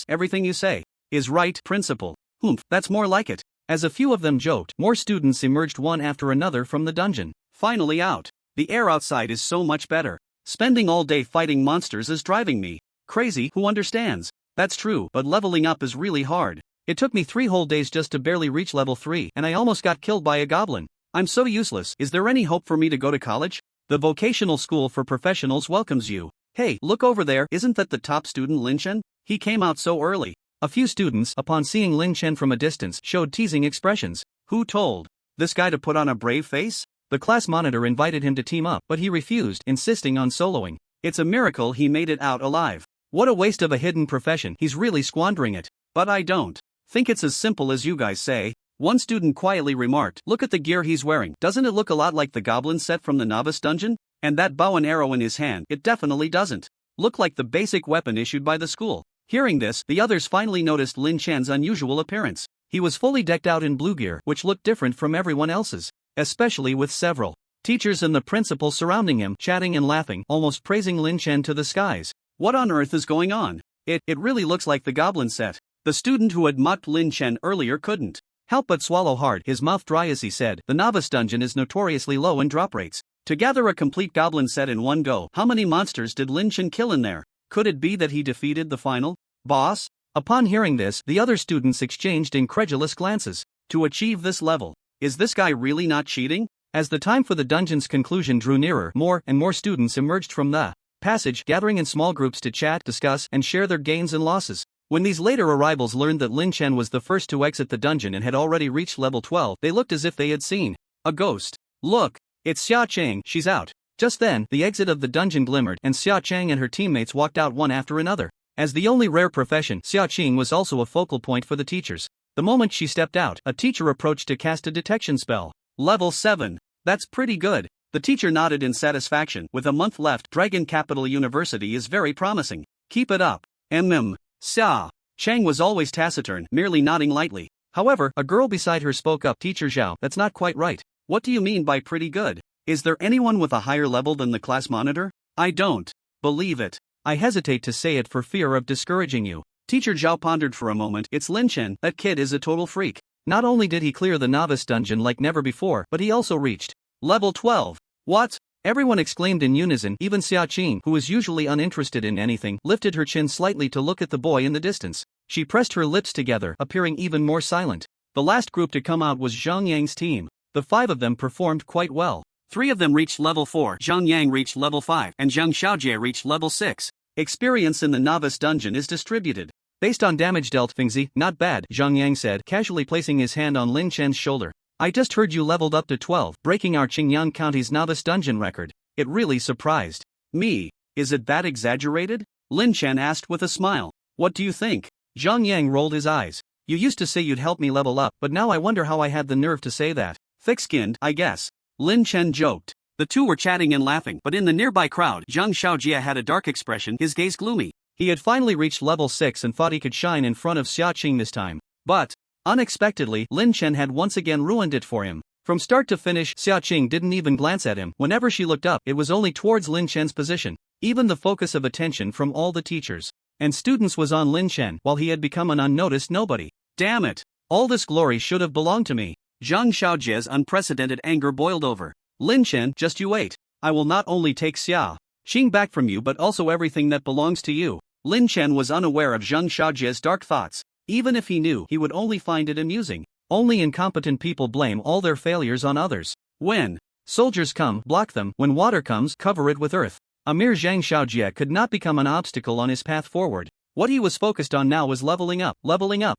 everything you say is right, Principal. Humph, that's more like it. As a few of them joked, more students emerged one after another from the dungeon. Finally out. The air outside is so much better. Spending all day fighting monsters is driving me crazy, who understands? That's true, but leveling up is really hard. It took me 3 whole days just to barely reach level 3 and I almost got killed by a goblin. I'm so useless. Is there any hope for me to go to college? The vocational school for professionals welcomes you. Hey, look over there, isn't that the top student Lin Chen? He came out so early. A few students, upon seeing Lin Chen from a distance, showed teasing expressions. Who told this guy to put on a brave face? The class monitor invited him to team up, but he refused, insisting on soloing. It's a miracle he made it out alive. What a waste of a hidden profession, he's really squandering it. But I don't think it's as simple as you guys say. One student quietly remarked, look at the gear he's wearing, doesn't it look a lot like the goblin set from the novice dungeon? And that bow and arrow in his hand, it definitely doesn't look like the basic weapon issued by the school. Hearing this, the others finally noticed Lin Chen's unusual appearance. He was fully decked out in blue gear, which looked different from everyone else's, especially with several teachers and the principal surrounding him, chatting and laughing, almost praising Lin Chen to the skies. What on earth is going on? It really looks like the goblin set. The student who had mocked Lin Chen earlier couldn't help but swallow hard, his mouth dry as he said, the novice dungeon is notoriously low in drop rates. To gather a complete goblin set in one go, how many monsters did Lin Chen kill in there? Could it be that he defeated the final boss? Upon hearing this, the other students exchanged incredulous glances. To achieve this level, is this guy really not cheating? As the time for the dungeon's conclusion drew nearer, more and more students emerged from the passage, gathering in small groups to chat, discuss, and share their gains and losses. When these later arrivals learned that Lin Chen was the first to exit the dungeon and had already reached level 12, they looked as if they had seen a ghost. Look, it's Xia Chang, she's out. Just then, the exit of the dungeon glimmered and Xia Chang and her teammates walked out one after another. As the only rare profession, Xia Chang was also a focal point for the teachers. The moment she stepped out, a teacher approached to cast a detection spell. Level 7. That's pretty good. The teacher nodded in satisfaction. With a month left, Dragon Capital University is very promising. Keep it up. Xia. Chang was always taciturn, merely nodding lightly. However, a girl beside her spoke up. Teacher Zhao, that's not quite right. What do you mean by pretty good? Is there anyone with a higher level than the class monitor? I don't believe it. I hesitate to say it for fear of discouraging you. Teacher Zhao pondered for a moment. It's Lin Chen, that kid is a total freak. Not only did he clear the novice dungeon like never before, but he also reached level 12. What? Everyone exclaimed in unison. Even Xia Qing, who was usually uninterested in anything, lifted her chin slightly to look at the boy in the distance. She pressed her lips together, appearing even more silent. The last group to come out was Zhang Yang's team. The 5 of them performed quite well. 3 of them reached level 4, Zhang Yang reached level 5, and Zhang Xiaojie reached level 6. Experience in the novice dungeon is distributed based on damage dealt. Fingzi, not bad, Zhang Yang said, casually placing his hand on Lin Chen's shoulder. I just heard you leveled up to 12, breaking our Qingyang County's novice dungeon record. It really surprised me. Is it that exaggerated? Lin Chen asked with a smile. What do you think? Zhang Yang rolled his eyes. You used to say you'd help me level up, but now I wonder how I had the nerve to say that. Thick-skinned, I guess. Lin Chen joked. The two were chatting and laughing, but in the nearby crowd, Zhang Xiaojie had a dark expression, his gaze gloomy. He had finally reached level 6 and thought he could shine in front of Xia Qing this time. But unexpectedly, Lin Chen had once again ruined it for him. From start to finish, Xia Qing didn't even glance at him. Whenever she looked up, it was only towards Lin Chen's position. Even the focus of attention from all the teachers and students was on Lin Chen, while he had become an unnoticed nobody. Damn it! All this glory should have belonged to me. Zhang Xiaojie's unprecedented anger boiled over. Lin Chen, just you wait. I will not only take Xia Qing back from you but also everything that belongs to you. Lin Chen was unaware of Zhang Xiaojie's dark thoughts. Even if he knew, he would only find it amusing. Only incompetent people blame all their failures on others. When soldiers come, block them. When water comes, cover it with earth. A mere Zhang Xiaojie could not become an obstacle on his path forward. What he was focused on now was leveling up,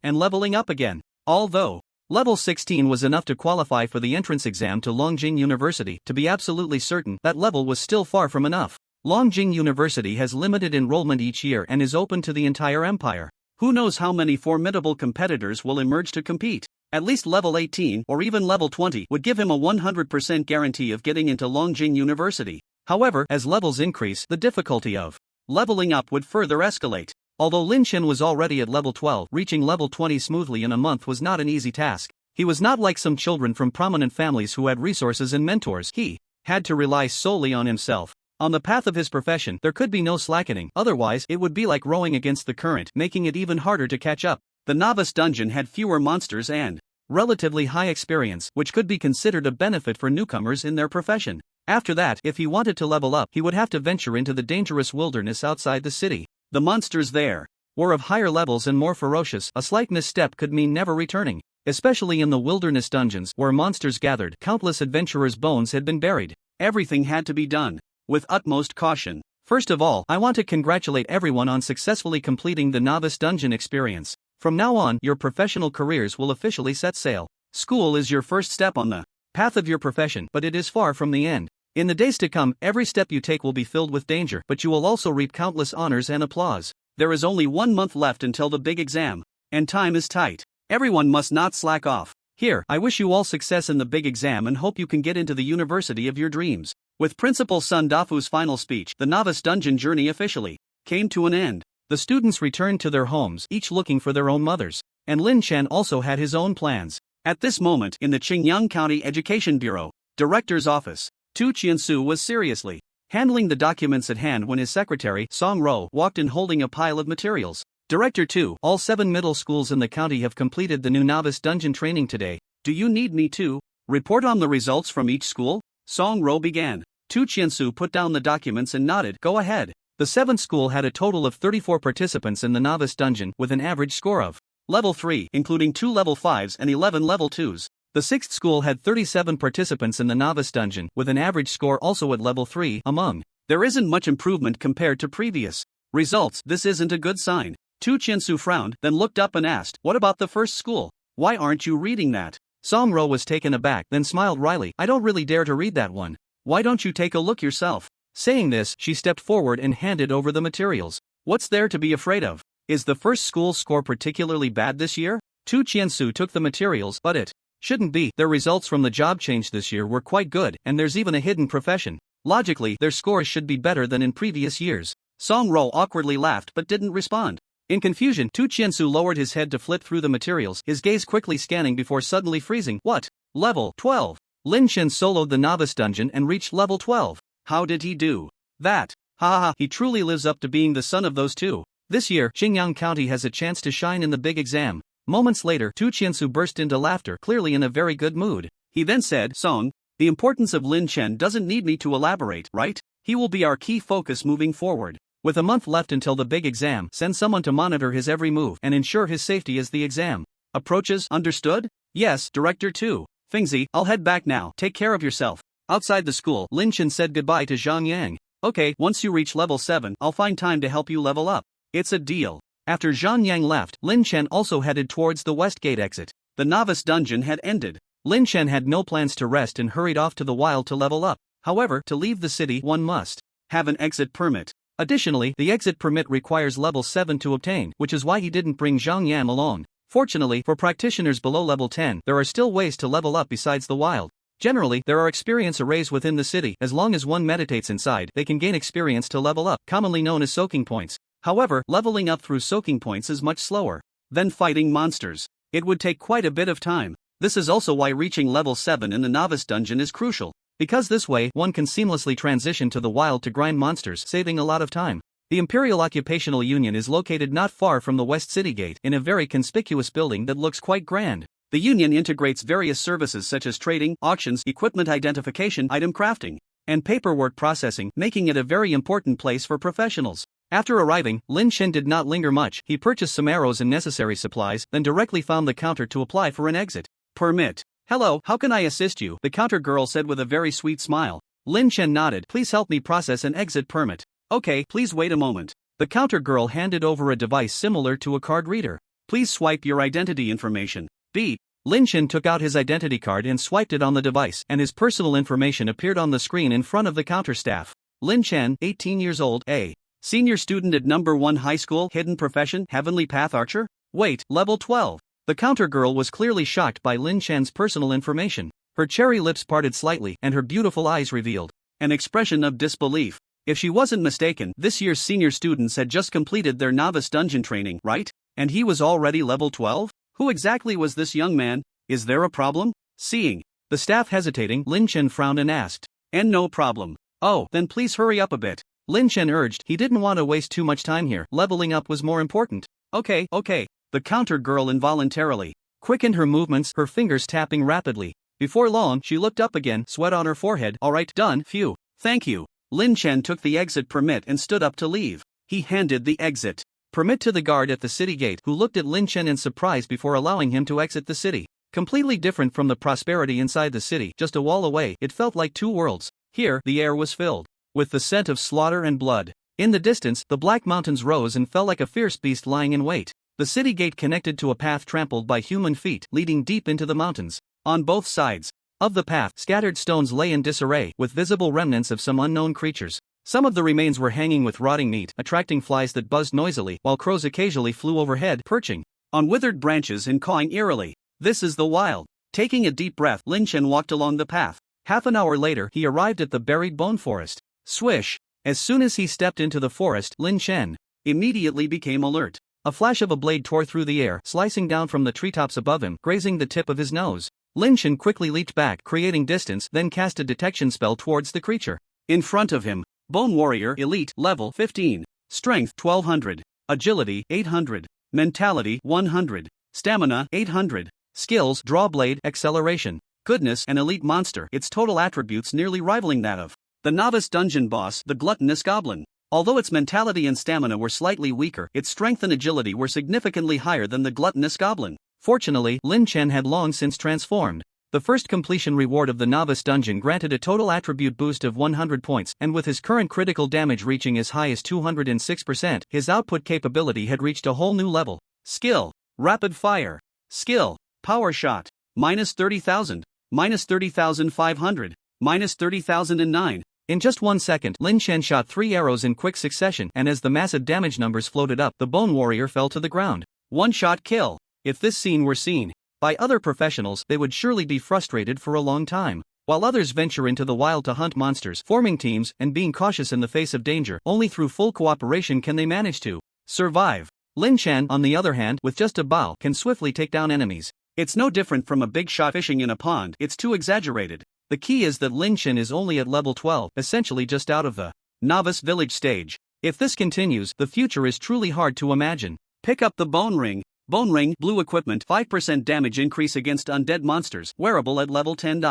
and leveling up again. Although level 16 was enough to qualify for the entrance exam to Longjing University, to be absolutely certain, that level was still far from enough. Longjing University has limited enrollment each year and is open to the entire empire. Who knows how many formidable competitors will emerge to compete? At least level 18 or even level 20 would give him a 100% guarantee of getting into Longjing University. However, as levels increase, the difficulty of leveling up would further escalate. Although Lin Chen was already at level 12, reaching level 20 smoothly in a month was not an easy task. He was not like some children from prominent families who had resources and mentors. He had to rely solely on himself. On the path of his profession, there could be no slackening, otherwise it would be like rowing against the current, making it even harder to catch up. The novice dungeon had fewer monsters and relatively high experience, which could be considered a benefit for newcomers in their profession. After that, if he wanted to level up, he would have to venture into the dangerous wilderness outside the city. The monsters there were of higher levels and more ferocious. A slight misstep could mean never returning. Especially in the wilderness dungeons, where monsters gathered, countless adventurers' bones had been buried. Everything had to be done with utmost caution. First of all, I want to congratulate everyone on successfully completing the novice dungeon experience. From now on, your professional careers will officially set sail. School is your first step on the path of your profession, but it is far from the end. In the days to come, every step you take will be filled with danger, but you will also reap countless honors and applause. There is only 1 month left until the big exam, and time is tight. Everyone must not slack off. Here, I wish you all success in the big exam and hope you can get into the university of your dreams. With Principal Sun Dafu's final speech, the novice dungeon journey officially came to an end. The students returned to their homes, each looking for their own mothers. And Lin Chen also had his own plans. At this moment, in the Qingyang County Education Bureau Director's office, Tu Qiansu was seriously handling the documents at hand when his secretary, Song Ro, walked in holding a pile of materials. Director 2, all 7 middle schools in the county have completed the new novice dungeon training today. Do you need me to report on the results from each school? Song Ro began. Tu Qiansu put down the documents and nodded. Go ahead. The 7th school had a total of 34 participants in the novice dungeon, with an average score of level 3, including 2 level 5s and 11 level 2s. The 6th school had 37 participants in the novice dungeon, with an average score also at level 3 among. There isn't much improvement compared to previous results. This isn't a good sign. Tu Qiansu frowned, then looked up and asked, what about the first school? Why aren't you reading that? Song Ro was taken aback, then smiled wryly. I don't really dare to read that one. Why don't you take a look yourself? Saying this, she stepped forward and handed over the materials. What's there to be afraid of? Is the first school's score particularly bad this year? Tu Qiansu took the materials, but it shouldn't be. Their results from the job change this year were quite good, and there's even a hidden profession. Logically, their scores should be better than in previous years. Song Ro awkwardly laughed but didn't respond. In confusion, Tu Qiansu lowered his head to flip through the materials, his gaze quickly scanning before suddenly freezing. What? Level 12. Lin Chen soloed the novice dungeon and reached level 12. How did he do that? Ha, he truly lives up to being the son of those two. This year, Qingyang County has a chance to shine in the big exam. Moments later, Tu Qiansu burst into laughter, clearly in a very good mood. He then said, Song, the importance of Lin Chen doesn't need me to elaborate, right? He will be our key focus moving forward. With a month left until the big exam, send someone to monitor his every move and ensure his safety as the exam approaches. Understood? Yes, Director 2. Fingzi, I'll head back now. Take care of yourself. Outside the school, Lin Chen said goodbye to Zhang Yang. Okay, once you reach level 7, I'll find time to help you level up. It's a deal. After Zhang Yang left, Lin Chen also headed towards the west gate exit. The novice dungeon had ended. Lin Chen had no plans to rest and hurried off to the wild to level up. However, to leave the city, one must have an exit permit. Additionally, the exit permit requires level 7 to obtain, which is why he didn't bring Zhang Yan along. Fortunately, for practitioners below level 10, there are still ways to level up besides the wild. Generally, there are experience arrays within the city. As long as one meditates inside, they can gain experience to level up, commonly known as soaking points. However, leveling up through soaking points is much slower than fighting monsters. It would take quite a bit of time. This is also why reaching level 7 in the novice dungeon is crucial, because this way, one can seamlessly transition to the wild to grind monsters, saving a lot of time. The Imperial Occupational Union is located not far from the West City Gate, in a very conspicuous building that looks quite grand. The union integrates various services such as trading, auctions, equipment identification, item crafting, and paperwork processing, making it a very important place for professionals. After arriving, Lin Chen did not linger much. He purchased some arrows and necessary supplies, then directly found the counter to apply for an exit permit. Hello, how can I assist you? The counter girl said with a very sweet smile. Lin Chen nodded. Please help me process an exit permit. Okay, please wait a moment. The counter girl handed over a device similar to a card reader. Please swipe your identity information. Beep. Lin Chen took out his identity card and swiped it on the device, and his personal information appeared on the screen in front of the counter staff. Lin Chen, 18 years old, a senior student at number 1 high school, hidden profession, Heavenly Path Archer? Wait, level 12. The counter girl was clearly shocked by Lin Chen's personal information. Her cherry lips parted slightly and her beautiful eyes revealed an expression of disbelief. If she wasn't mistaken, this year's senior students had just completed their novice dungeon training, right? And he was already level 12? Who exactly was this young man? Is there a problem? Seeing the staff hesitating, Lin Chen frowned and asked, And no problem. Oh, then please hurry up a bit. Lin Chen urged. He didn't want to waste too much time here. Leveling up was more important. Okay. The counter girl involuntarily quickened her movements, her fingers tapping rapidly. Before long, she looked up again, sweat on her forehead. Alright, done, phew. Thank you. Lin Chen took the exit permit and stood up to leave. He handed the exit permit to the guard at the city gate, who looked at Lin Chen in surprise before allowing him to exit the city. Completely different from the prosperity inside the city, just a wall away, it felt like two worlds. Here, the air was filled with the scent of slaughter and blood. In the distance, the Black Mountains rose and fell like a fierce beast lying in wait. The city gate connected to a path trampled by human feet, leading deep into the mountains. On both sides of the path, scattered stones lay in disarray, with visible remnants of some unknown creatures. Some of the remains were hanging with rotting meat, attracting flies that buzzed noisily, while crows occasionally flew overhead, perching on withered branches and cawing eerily. This is the wild. Taking a deep breath, Lin Chen walked along the path. Half an hour later, he arrived at the buried bone forest. Swish! As soon as he stepped into the forest, Lin Chen immediately became alert. A flash of a blade tore through the air, slicing down from the treetops above him, grazing the tip of his nose. Lin Chen quickly leaped back, creating distance, then cast a detection spell towards the creature. In front of him, Bone Warrior Elite, level 15. Strength 1200. Agility 800. Mentality 100. Stamina 800. Skills Draw Blade, Acceleration, Goodness, and Elite Monster, its total attributes nearly rivaling that of the novice dungeon boss, the Gluttonous Goblin. Although its mentality and stamina were slightly weaker, its strength and agility were significantly higher than the Gluttonous Goblin. Fortunately, Lin Chen had long since transformed. The first completion reward of the novice dungeon granted a total attribute boost of 100 points, and with his current critical damage reaching as high as 206%, his output capability had reached a whole new level. Skill: Rapid Fire. Skill: Power Shot. Minus 30,000. Minus 30,500. Minus 30,009. In just 1 second, Lin Chen shot 3 arrows in quick succession, and as the massive damage numbers floated up, the Bone Warrior fell to the ground. One-shot kill. If this scene were seen by other professionals, they would surely be frustrated for a long time. While others venture into the wild to hunt monsters, forming teams, and being cautious in the face of danger, only through full cooperation can they manage to survive. Lin Chen, on the other hand, with just a bow, can swiftly take down enemies. It's no different from a big shot fishing in a pond, it's too exaggerated. The key is that Lin Chen is only at level 12, essentially just out of the novice village stage. If this continues, the future is truly hard to imagine. Pick up the Bone Ring. Bone Ring, blue equipment, 5% damage increase against undead monsters, wearable at level 10.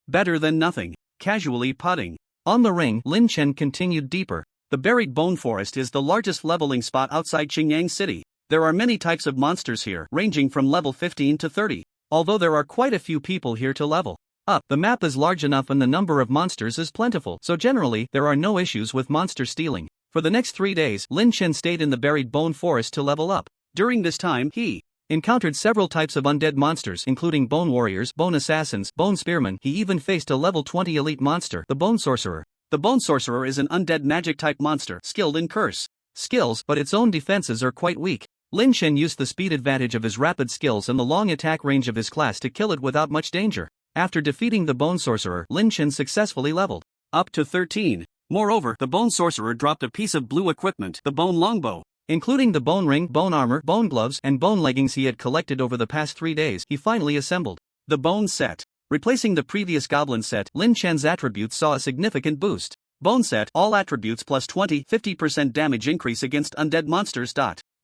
Better than nothing. Casually putting on the ring, Lin Chen continued deeper. The buried bone forest is the largest leveling spot outside Qingyang City. There are many types of monsters here, ranging from level 15 to 30. Although there are quite a few people here to level up, the map is large enough and the number of monsters is plentiful, so generally, there are no issues with monster stealing. For the next 3 days, Lin Chen stayed in the buried bone forest to level up. During this time, he encountered several types of undead monsters, including bone warriors, bone assassins, bone spearmen. He even faced a level 20 elite monster, the bone sorcerer. The bone sorcerer is an undead magic-type monster, skilled in curse skills, but its own defenses are quite weak. Lin Chen used the speed advantage of his rapid skills and the long attack range of his class to kill it without much danger. After defeating the bone sorcerer, Lin Chen successfully leveled up to 13. Moreover, the bone sorcerer dropped a piece of blue equipment, the bone longbow. Including the bone ring, bone armor, bone gloves, and bone leggings he had collected over the past 3 days, he finally assembled the bone set. Replacing the previous goblin set, Lin Chen's attributes saw a significant boost. Bone set, all attributes plus 50% damage increase against undead monsters.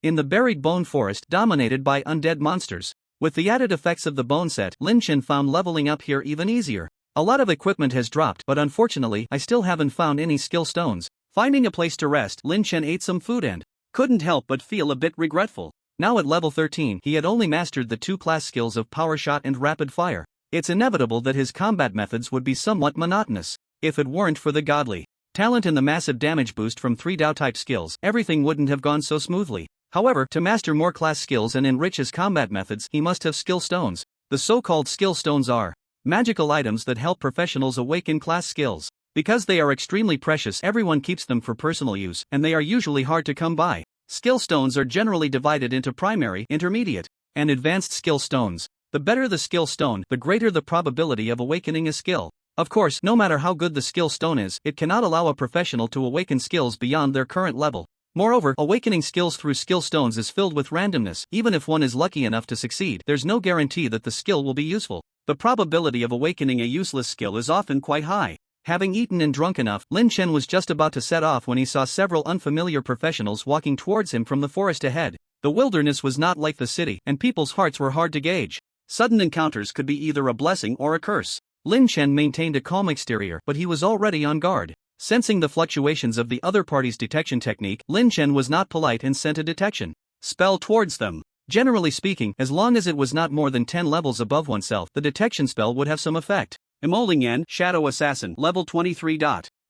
In the buried bone forest dominated by undead monsters. With the added effects of the bone set, Lin Chen found leveling up here even easier. A lot of equipment has dropped, but unfortunately, I still haven't found any skill stones. Finding a place to rest, Lin Chen ate some food and couldn't help but feel a bit regretful. Now at level 13, he had only mastered the 2 class skills of power shot and rapid fire. It's inevitable that his combat methods would be somewhat monotonous. If it weren't for the godly talent and the massive damage boost from 3 Dao-type skills, everything wouldn't have gone so smoothly. However, to master more class skills and enrich his combat methods, he must have skill stones. The so-called skill stones are magical items that help professionals awaken class skills. Because they are extremely precious, everyone keeps them for personal use, and they are usually hard to come by. Skill stones are generally divided into primary, intermediate, and advanced skill stones. The better the skill stone, the greater the probability of awakening a skill. Of course, no matter how good the skill stone is, it cannot allow a professional to awaken skills beyond their current level. Moreover, awakening skills through skill stones is filled with randomness. Even if one is lucky enough to succeed, there's no guarantee that the skill will be useful. The probability of awakening a useless skill is often quite high. Having eaten and drunk enough, Lin Chen was just about to set off when he saw several unfamiliar professionals walking towards him from the forest ahead. The wilderness was not like the city, and people's hearts were hard to gauge. Sudden encounters could be either a blessing or a curse. Lin Chen maintained a calm exterior, but he was already on guard. Sensing the fluctuations of the other party's detection technique, Lin Chen was not polite and sent a detection spell towards them. Generally speaking, as long as it was not more than 10 levels above oneself, the detection spell would have some effect. Emolingan, Shadow Assassin, level 23.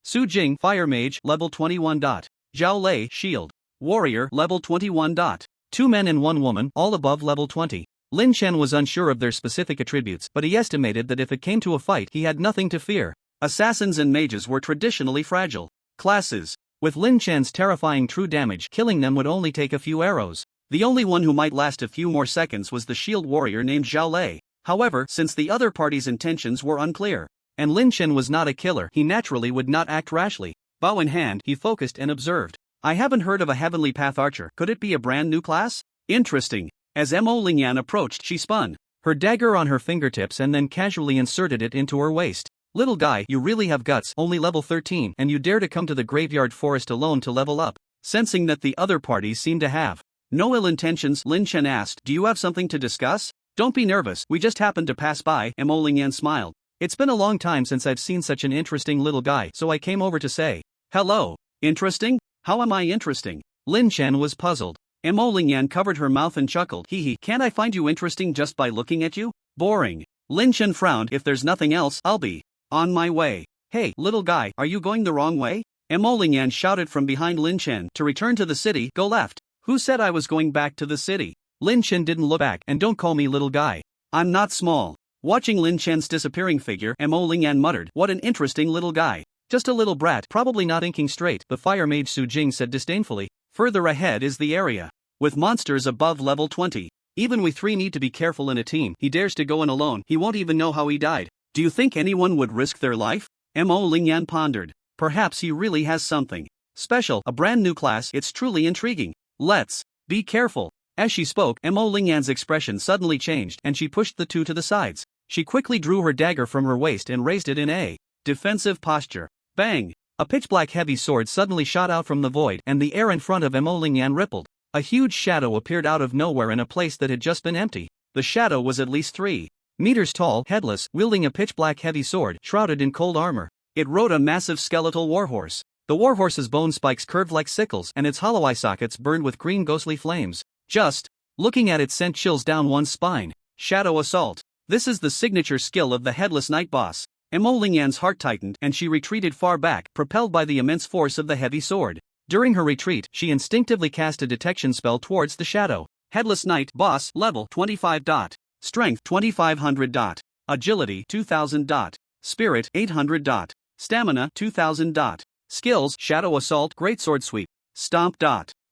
Su Jing, Fire Mage, level 21. Zhao Lei, Shield Warrior, level 21. 2 men and 1 woman, all above level 20. Lin Chen was unsure of their specific attributes, but he estimated that if it came to a fight, he had nothing to fear. Assassins and mages were traditionally fragile classes. With Lin Chen's terrifying true damage, killing them would only take a few arrows. The only one who might last a few more seconds was the shield warrior named Zhao Lei. However, since the other party's intentions were unclear, and Lin Chen was not a killer, he naturally would not act rashly. Bow in hand, he focused and observed. I haven't heard of a Heavenly Path Archer. Could it be a brand new class? Interesting. As Mo Lingyan approached, she spun her dagger on her fingertips and then casually inserted it into her waist. Little guy, you really have guts, only level 13, and you dare to come to the graveyard forest alone to level up. Sensing that the other parties seemed to have no ill intentions, Lin Chen asked, do you have something to discuss? Don't be nervous, we just happened to pass by. Mo Lingyan smiled. It's been a long time since I've seen such an interesting little guy, so I came over to say hello. Interesting? How am I interesting? Lin Chen was puzzled. Mo Lingyan covered her mouth and chuckled. Hee, can't I find you interesting just by looking at you? Boring. Lin Chen frowned. If there's nothing else, I'll be on my way. Hey, little guy, are you going the wrong way? Mo Lingyan shouted from behind Lin Chen. To return to the city, go left. Who said I was going back to the city? Lin Chen didn't look back. And don't call me little guy. I'm not small. Watching Lin Chen's disappearing figure, Mo Lingyan muttered, what an interesting little guy. Just a little brat, probably not thinking straight, the fire mage Su Jing said disdainfully. Further ahead is the area with monsters above level 20. Even we 3 need to be careful in a team. He dares to go in alone, he won't even know how he died. Do you think anyone would risk their life? Mo Lingyan pondered. Perhaps he really has something special, a brand new class. It's truly intriguing. Let's Be careful. As she spoke, Mo Lingyan's expression suddenly changed and she pushed the two to the sides. She quickly drew her dagger from her waist and raised it in a defensive posture. Bang! A pitch-black heavy sword suddenly shot out from the void and the air in front of Mo Lingyan rippled. A huge shadow appeared out of nowhere in a place that had just been empty. The shadow was at least 3 meters tall, headless, wielding a pitch-black heavy sword, shrouded in cold armor. It rode a massive skeletal warhorse. The warhorse's bone spikes curved like sickles and its hollow eye sockets burned with green ghostly flames. Just looking at it sent chills down one's spine. Shadow Assault. This is the signature skill of the Headless Knight boss. Mo Lingyan's heart tightened and she retreated far back, propelled by the immense force of the heavy sword. During her retreat, she instinctively cast a detection spell towards the shadow. Headless Knight boss level 25. Strength 2500. Agility 2000. Spirit 800. Stamina 2000. Skills: Shadow Assault, Greatsword Sweep, Stomp.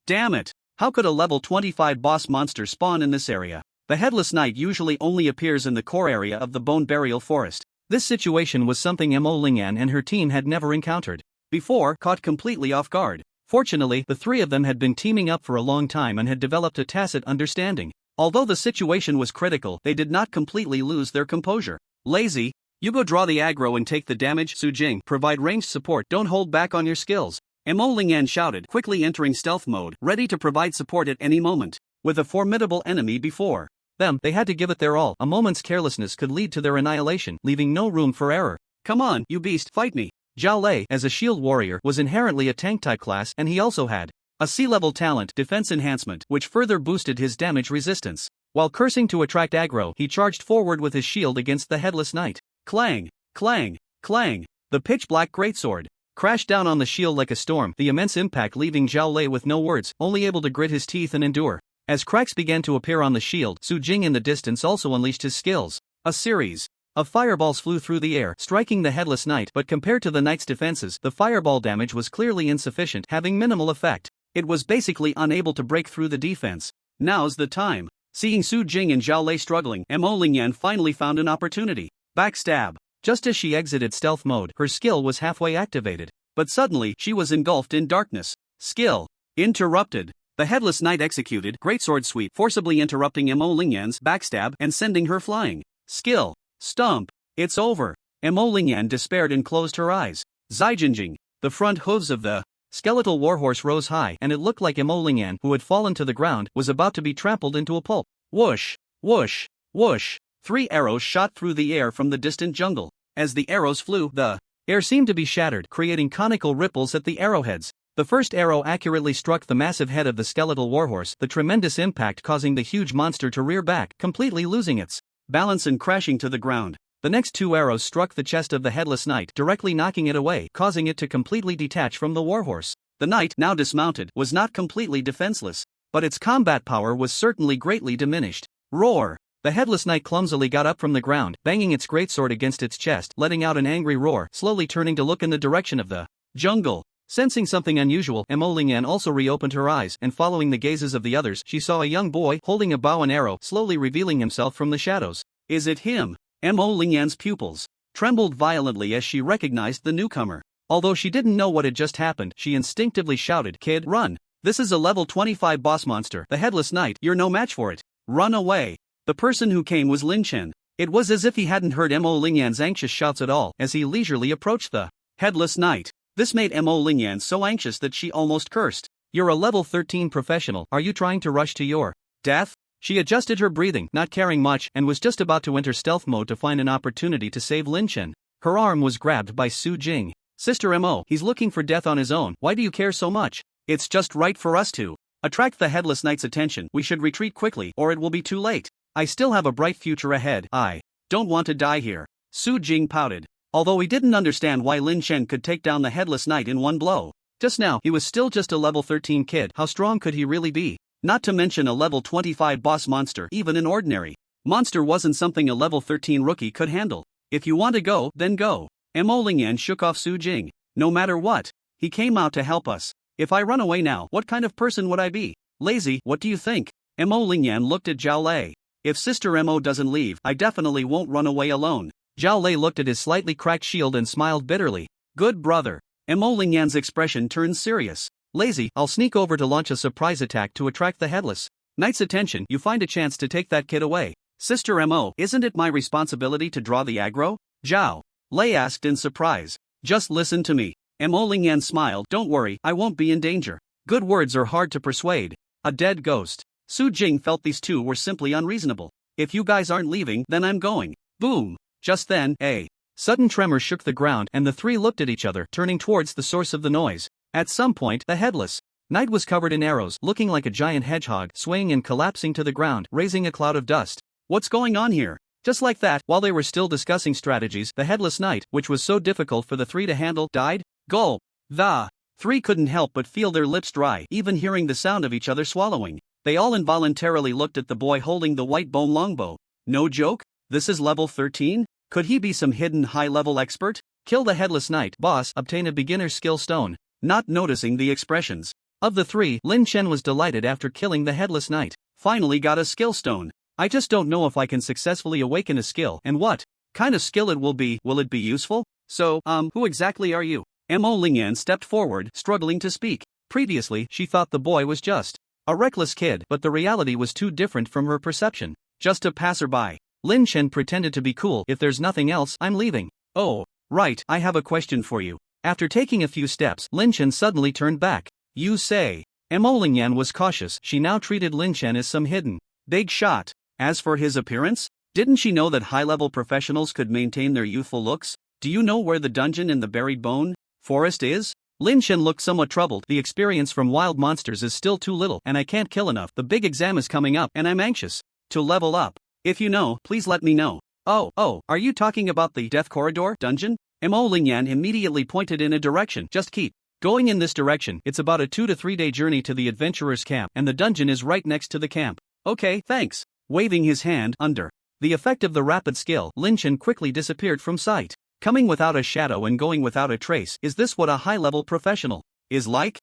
Damn it! How could a level 25 boss monster spawn in this area? The Headless Knight usually only appears in the core area of the Bone Burial Forest. This situation was something Mo Lingyan and her team had never encountered before, caught completely off guard. Fortunately, the three of them had been teaming up for a long time and had developed a tacit understanding. Although the situation was critical, they did not completely lose their composure. Lazy, you go draw the aggro and take the damage. Su Jing, provide ranged support, don't hold back on your skills. Mo Lingyan shouted, quickly entering stealth mode, ready to provide support at any moment. With a formidable enemy before them, they had to give it their all. A moment's carelessness could lead to their annihilation, leaving no room for error. Come on, you beast, fight me. Zhao Lei, as a shield warrior, was inherently a tank-type class and he also had a C-level talent, Defense Enhancement, which further boosted his damage resistance. While cursing to attract aggro, he charged forward with his shield against the Headless Knight. Clang! Clang! Clang! The pitch-black greatsword crashed down on the shield like a storm, the immense impact leaving Zhao Lei with no words, only able to grit his teeth and endure. As cracks began to appear on the shield, Su Jing in the distance also unleashed his skills. A series of fireballs flew through the air, striking the Headless Knight, but compared to the Knight's defenses, the fireball damage was clearly insufficient, having minimal effect. It was basically unable to break through the defense. Now's the time. Seeing Su Jing and Zhao Lei struggling, Mo Lingyan finally found an opportunity. Backstab. Just as she exited stealth mode, her skill was halfway activated. But suddenly, she was engulfed in darkness. Skill interrupted. The Headless Knight executed Greatsword Sweep, forcibly interrupting Mo Lingyan's backstab and sending her flying. Skill Stomp. It's over. Mo Lingyan despaired and closed her eyes. Zijinjing. The front hooves of the skeletal warhorse rose high and it looked like Mo Lingyan, who had fallen to the ground, was about to be trampled into a pulp. Whoosh! Whoosh! Whoosh! 3 arrows shot through the air from the distant jungle. As the arrows flew, the air seemed to be shattered, creating conical ripples at the arrowheads. The first arrow accurately struck the massive head of the skeletal warhorse, the tremendous impact causing the huge monster to rear back, completely losing its balance and crashing to the ground. The next 2 arrows struck the chest of the Headless Knight, directly knocking it away, causing it to completely detach from the warhorse. The knight, now dismounted, was not completely defenseless, but its combat power was certainly greatly diminished. Roar! The Headless Knight clumsily got up from the ground, banging its greatsword against its chest, letting out an angry roar, slowly turning to look in the direction of the jungle. Sensing something unusual, Mo Lingyan also reopened her eyes, and following the gazes of the others, she saw a young boy holding a bow and arrow, slowly revealing himself from the shadows. Is it him? Mo Lingyan's pupils trembled violently as she recognized the newcomer. Although she didn't know what had just happened, she instinctively shouted, "Kid, run! This is a level 25 boss monster, the Headless Knight, you're no match for it. Run away!" The person who came was Lin Chen. It was as if he hadn't heard Mo Lingyan's anxious shouts at all, as he leisurely approached the Headless Knight. This made Mo Lingyan so anxious that she almost cursed. You're a level 13 professional, are you trying to rush to your death? She adjusted her breathing, not caring much, and was just about to enter stealth mode to find an opportunity to save Lin Chen. Her arm was grabbed by Su Jing. Sister Mo, he's looking for death on his own, why do you care so much? It's just right for us to attract the Headless Knight's attention, we should retreat quickly, or it will be too late. I still have a bright future ahead, I don't want to die here. Su Jing pouted. Although he didn't understand why Lin Chen could take down the Headless Knight in one blow. Just now, he was still just a level 13 kid, how strong could he really be? Not to mention a level 25 boss monster, even an ordinary monster wasn't something a level 13 rookie could handle. If you want to go, then go. Mo Lingyan shook off Su Jing. No matter what, he came out to help us. If I run away now, what kind of person would I be? Lazy, what do you think? Mo Lingyan looked at Zhao Lei. If Sister Mo doesn't leave, I definitely won't run away alone. Zhao Lei looked at his slightly cracked shield and smiled bitterly. Good brother. Mo Lingyan's expression turned serious. Lazy, I'll sneak over to launch a surprise attack to attract the Headless Knight's attention. You find a chance to take that kid away. Sister Mo, isn't it my responsibility to draw the aggro? Zhao Lei asked in surprise. Just listen to me. Mo Lingyan smiled. Don't worry, I won't be in danger. Good words are hard to persuade. A dead ghost. Su Jing felt these two were simply unreasonable. If you guys aren't leaving, then I'm going. Boom. Just then, a sudden tremor shook the ground and the three looked at each other, turning towards the source of the noise. At some point, the Headless Knight was covered in arrows, looking like a giant hedgehog, swaying and collapsing to the ground, raising a cloud of dust. What's going on here? Just like that, while they were still discussing strategies, the Headless Knight, which was so difficult for the three to handle, died. Gulp. The three couldn't help but feel their lips dry, even hearing the sound of each other swallowing. They all involuntarily looked at the boy holding the white bone longbow. No joke? This is level 13? Could he be some hidden high-level expert? Kill the Headless Knight. Boss, obtain a beginner skill stone. Not noticing the expressions of the three, Lin Chen was delighted after killing the Headless Knight. Finally got a skill stone. I just don't know if I can successfully awaken a skill and what kind of skill it will be. Will it be useful? So, who exactly are you? Mo Lingyan stepped forward, struggling to speak. Previously, she thought the boy was just a reckless kid, but the reality was too different from her perception. Just a passerby. Lin Chen pretended to be cool. If there's nothing else, I'm leaving. Oh, right, I have a question for you. After taking a few steps, Lin Chen suddenly turned back. You say? Mo Lingyan was cautious. She now treated Lin Chen as some hidden big shot. As for his appearance, didn't she know that high-level professionals could maintain their youthful looks? Do you know where the dungeon in the buried bone forest is? Lin Chen looked somewhat troubled. The experience from wild monsters is still too little, and I can't kill enough. The big exam is coming up, and I'm anxious to level up. If you know, please let me know. Oh, are you talking about the Death Corridor dungeon? Mo Lingyan immediately pointed in a direction. Just keep going in this direction. It's about a 2 to 3 day journey to the adventurers' camp, and the dungeon is right next to the camp. Okay, thanks. Waving his hand, under the effect of the rapid skill, Lin Chen quickly disappeared from sight. Coming without a shadow and going without a trace, is this what a high-level professional is like?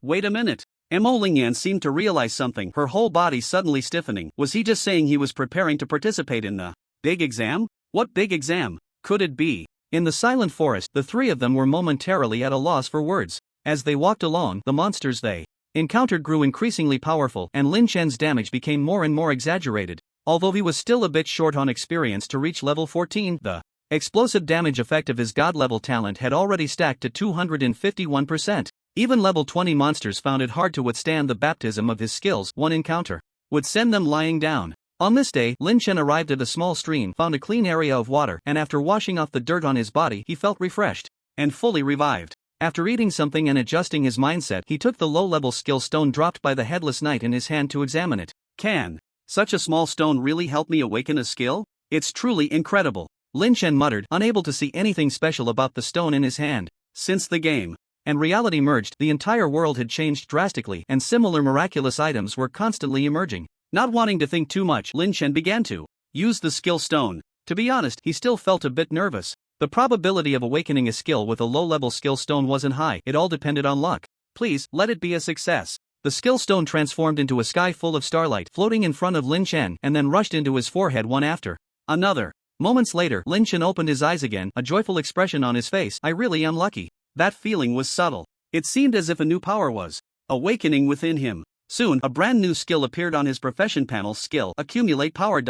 Wait a minute. Mo Lingyan seemed to realize something, her whole body suddenly stiffening. Was he just saying he was preparing to participate in the big exam? What big exam could it be? In the silent forest, the three of them were momentarily at a loss for words. As they walked along, the monsters they encountered grew increasingly powerful, and Lin Chen's damage became more and more exaggerated. Although he was still a bit short on experience to reach level 14, the explosive damage effect of his god-level talent had already stacked to 251%. Even level 20 monsters found it hard to withstand the baptism of his skills. One encounter would send them lying down. On this day, Lin Chen arrived at a small stream, found a clean area of water, and after washing off the dirt on his body, he felt refreshed and fully revived. After eating something and adjusting his mindset, he took the low-level skill stone dropped by the Headless Knight in his hand to examine it. Can such a small stone really help me awaken a skill? It's truly incredible. Lin Chen muttered, unable to see anything special about the stone in his hand. Since the game and reality merged, the entire world had changed drastically, and similar miraculous items were constantly emerging. Not wanting to think too much, Lin Chen began to use the skill stone. To be honest, he still felt a bit nervous. The probability of awakening a skill with a low-level skill stone wasn't high. It all depended on luck. Please, let it be a success. The skill stone transformed into a sky full of starlight, floating in front of Lin Chen, and then rushed into his forehead one after another. Moments later, Lin Chen opened his eyes again, a joyful expression on his face. I really am lucky. That feeling was subtle. It seemed as if a new power was awakening within him. Soon, a brand new skill appeared on his profession panel. Skill, accumulate power.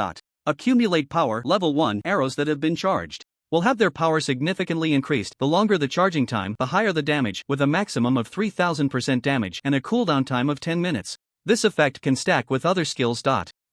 Accumulate power, level 1. Arrows that have been charged will have their power significantly increased. The longer the charging time, the higher the damage, with a maximum of 3000% damage and a cooldown time of 10 minutes. This effect can stack with other skills.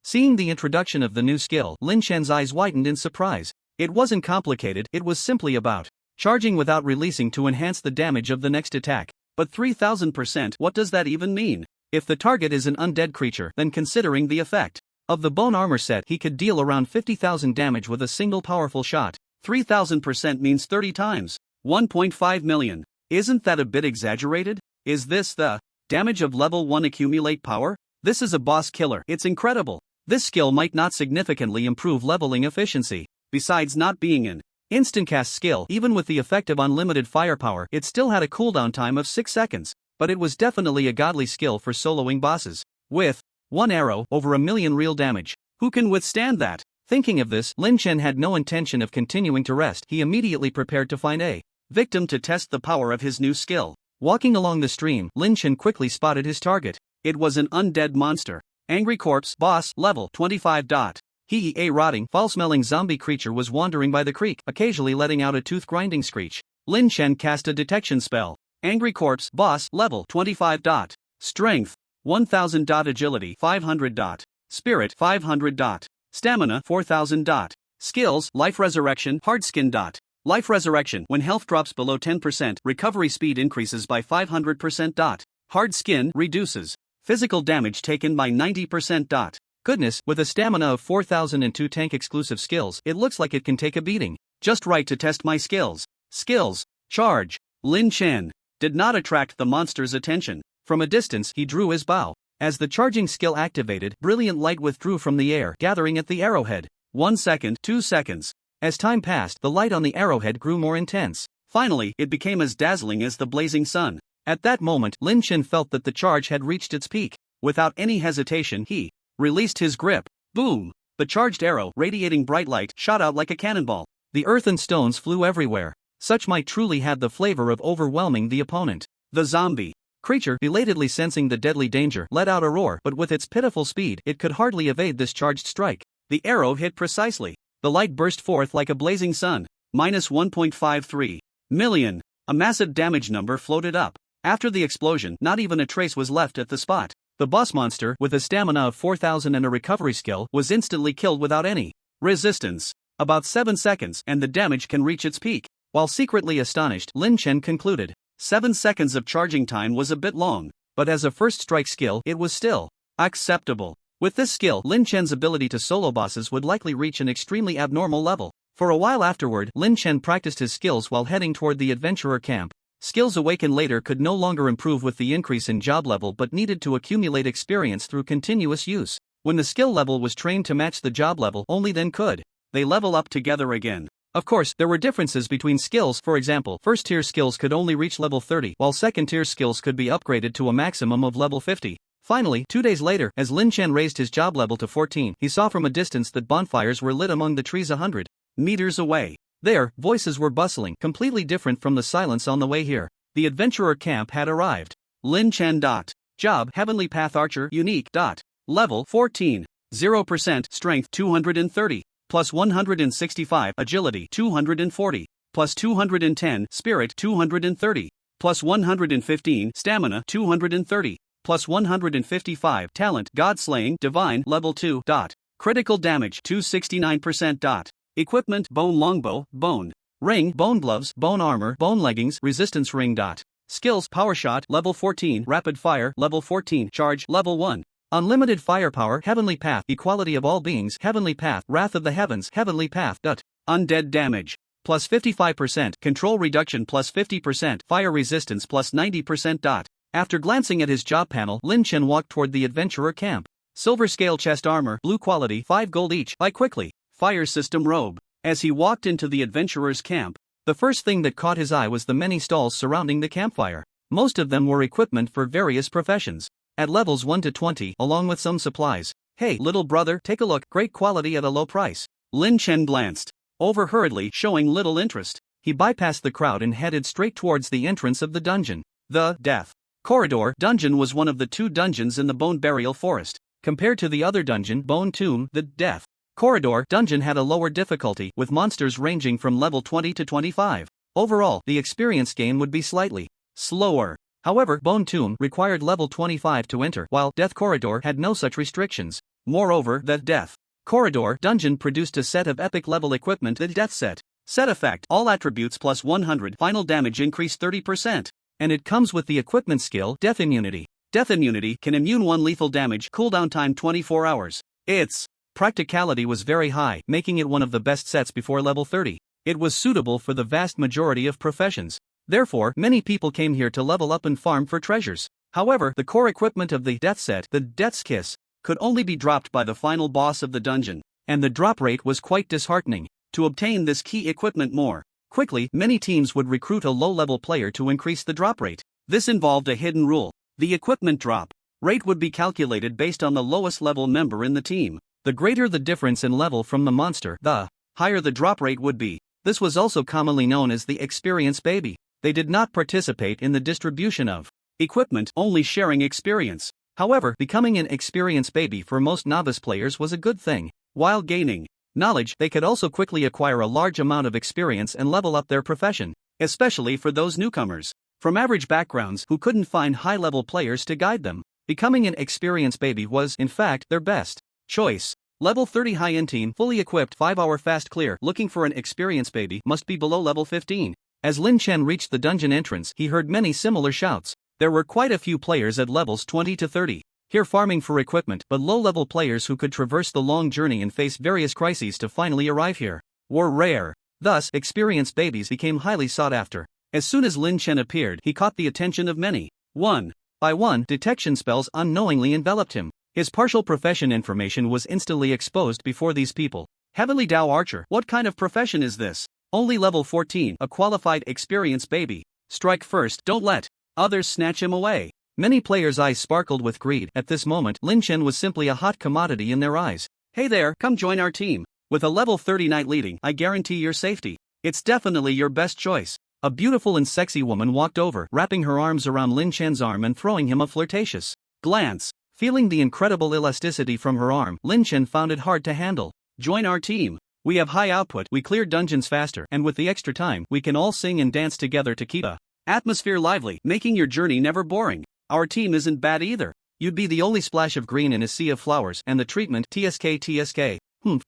Seeing the introduction of the new skill, Lin Chen's eyes widened in surprise. It wasn't complicated, it was simply about charging without releasing to enhance the damage of the next attack. But 3000%, what does that even mean? If the target is an undead creature, then considering the effect of the bone armor set, he could deal around 50,000 damage with a single powerful shot. 3000% means 30 times 1.5 million. Isn't that a bit exaggerated? Is this the damage of level 1 accumulate power? This is a boss killer. It's incredible. This skill might not significantly improve leveling efficiency. Besides not being an instant cast skill, even with the effect of unlimited firepower, it still had a cooldown time of 6 seconds. But it was definitely a godly skill for soloing bosses. With one arrow, over 1 million real damage. Who can withstand that? Thinking of this, Lin Chen had no intention of continuing to rest. He immediately prepared to find a victim to test the power of his new skill. Walking along the stream, Lin Chen quickly spotted his target. It was an undead monster. Angry corpse, boss, level 25. A rotting, foul-smelling zombie creature was wandering by the creek, occasionally letting out a tooth-grinding screech. Lin Chen cast a detection spell. Angry corpse, boss, level 25. Strength 1000. Agility 500. Spirit 500. Stamina 4000. Skills, Life Resurrection, Hard Skin. Life Resurrection, when health drops below 10%, recovery speed increases by 500%. Hard Skin reduces physical damage taken by 90%. Goodness, with a stamina of 4002 tank exclusive skills, it looks like it can take a beating. Just right to test my skills. Skills, Charge. Lin Chen did not attract the monster's attention. From a distance, he drew his bow. As the charging skill activated, brilliant light withdrew from the air, gathering at the arrowhead. 1 second, 2 seconds. As time passed, the light on the arrowhead grew more intense. Finally, it became as dazzling as the blazing sun. At that moment, Lin Chen felt that the charge had reached its peak. Without any hesitation, he released his grip. Boom! The charged arrow, radiating bright light, shot out like a cannonball. The earth and stones flew everywhere. Such might truly had the flavor of overwhelming the opponent. The zombie creature, belatedly sensing the deadly danger, let out a roar, but with its pitiful speed, it could hardly evade this charged strike. The arrow hit precisely. The light burst forth like a blazing sun. Minus 1.53 million. A massive damage number floated up. After the explosion, not even a trace was left at the spot. The boss monster, with a stamina of 4000 and a recovery skill, was instantly killed without any resistance. About 7 seconds, and the damage can reach its peak. While secretly astonished, Lin Chen concluded 7 seconds of charging time was a bit long, but as a first strike skill, it was still acceptable. With this skill, Lin Chen's ability to solo bosses would likely reach an extremely abnormal level. For a while afterward, Lin Chen practiced his skills while heading toward the adventurer camp. Skills awakened later could no longer improve with the increase in job level but needed to accumulate experience through continuous use. When the skill level was trained to match the job level, only then could they level up together again. Of course, there were differences between skills. For example, first-tier skills could only reach level 30, while second-tier skills could be upgraded to a maximum of level 50. Finally, 2 days later, as Lin Chen raised his job level to 14, he saw from a distance that bonfires were lit among the trees 100 meters away. There, voices were bustling, completely different from the silence on the way here. The adventurer camp had arrived. Lin Chen. Job, Heavenly Path Archer, Unique. Level 14. 0% Strength 230. Plus 165 Agility 240. Plus 210 Spirit 230. Plus 115 Stamina 230. Plus 155 Talent God-Slaying Divine Level 2. Critical Damage 269%. Equipment Bone Longbow, Bone Ring, Bone Gloves, Bone Armor, Bone Leggings, Resistance Ring. Skills Power Shot Level 14. Rapid Fire Level 14. Charge Level 1. Unlimited Firepower Heavenly Path Equality of All Beings Heavenly Path Wrath of the Heavens Heavenly Path. Undead Damage plus 55%. Control Reduction plus 50%. Fire Resistance plus 90%. After glancing at his job panel, Lin Chen walked toward the adventurer camp. Silver Scale Chest Armor, Blue Quality, 5 gold each. Buy quickly. Fire System Robe. As he walked into the adventurer's camp, the first thing that caught his eye was the many stalls surrounding the campfire. Most of them were equipment for various professions. At levels 1 to 20, along with some supplies. Hey, little brother, take a look, great quality at a low price. Lin Chen glanced over hurriedly, showing little interest. He bypassed the crowd and headed straight towards the entrance of the dungeon. The Death Corridor dungeon was one of the 2 dungeons in the Bone Burial Forest. Compared to the other dungeon, Bone Tomb, the Death Corridor dungeon had a lower difficulty, with monsters ranging from level 20 to 25. Overall, the experience gain would be slightly slower. However, Bone Tomb required level 25 to enter, while Death Corridor had no such restrictions. Moreover, the Death Corridor dungeon produced a set of epic level equipment, the Death Set. Set effect, all attributes plus 100, final damage increased 30%. And it comes with the equipment skill, Death Immunity. Death Immunity can immune 1 lethal damage, cooldown time 24 hours. Its practicality was very high, making it one of the best sets before level 30. It was suitable for the vast majority of professions. Therefore, many people came here to level up and farm for treasures. However, the core equipment of the Death Set, the Death's Kiss, could only be dropped by the final boss of the dungeon, and the drop rate was quite disheartening. To obtain this key equipment more quickly, many teams would recruit a low-level player to increase the drop rate. This involved a hidden rule. The equipment drop rate would be calculated based on the lowest level member in the team. The greater the difference in level from the monster, the higher the drop rate would be. This was also commonly known as the experience baby. They did not participate in the distribution of equipment, only sharing experience. However, becoming an experienced baby for most novice players was a good thing. While gaining knowledge, they could also quickly acquire a large amount of experience and level up their profession, especially for those newcomers from average backgrounds who couldn't find high-level players to guide them. Becoming an experienced baby was, in fact, their best choice. Level 30 high-end team, fully equipped, 5-hour fast clear. Looking for an experienced baby, must be below level 15. As Lin Chen reached the dungeon entrance, he heard many similar shouts. There were quite a few players at levels 20 to 30. Here farming for equipment, but low-level players who could traverse the long journey and face various crises to finally arrive here were rare. Thus, experienced babies became highly sought after. As soon as Lin Chen appeared, he caught the attention of many. One by one, detection spells unknowingly enveloped him. His partial profession information was instantly exposed before these people. Heavenly Dao Archer, what kind of profession is this? Only level 14, a qualified experienced baby. Strike first, don't let others snatch him away. Many players' eyes sparkled with greed. At this moment, Lin Chen was simply a hot commodity in their eyes. Hey there, come join our team. With a level 30 knight leading, I guarantee your safety. It's definitely your best choice. A beautiful and sexy woman walked over, wrapping her arms around Lin Chen's arm and throwing him a flirtatious glance. Feeling the incredible elasticity from her arm, Lin Chen found it hard to handle. Join our team. We have high output, we clear dungeons faster, and with the extra time, we can all sing and dance together to keep the atmosphere lively, making your journey never boring. Our team isn't bad either. You'd be the only splash of green in a sea of flowers, and the treatment, TSK.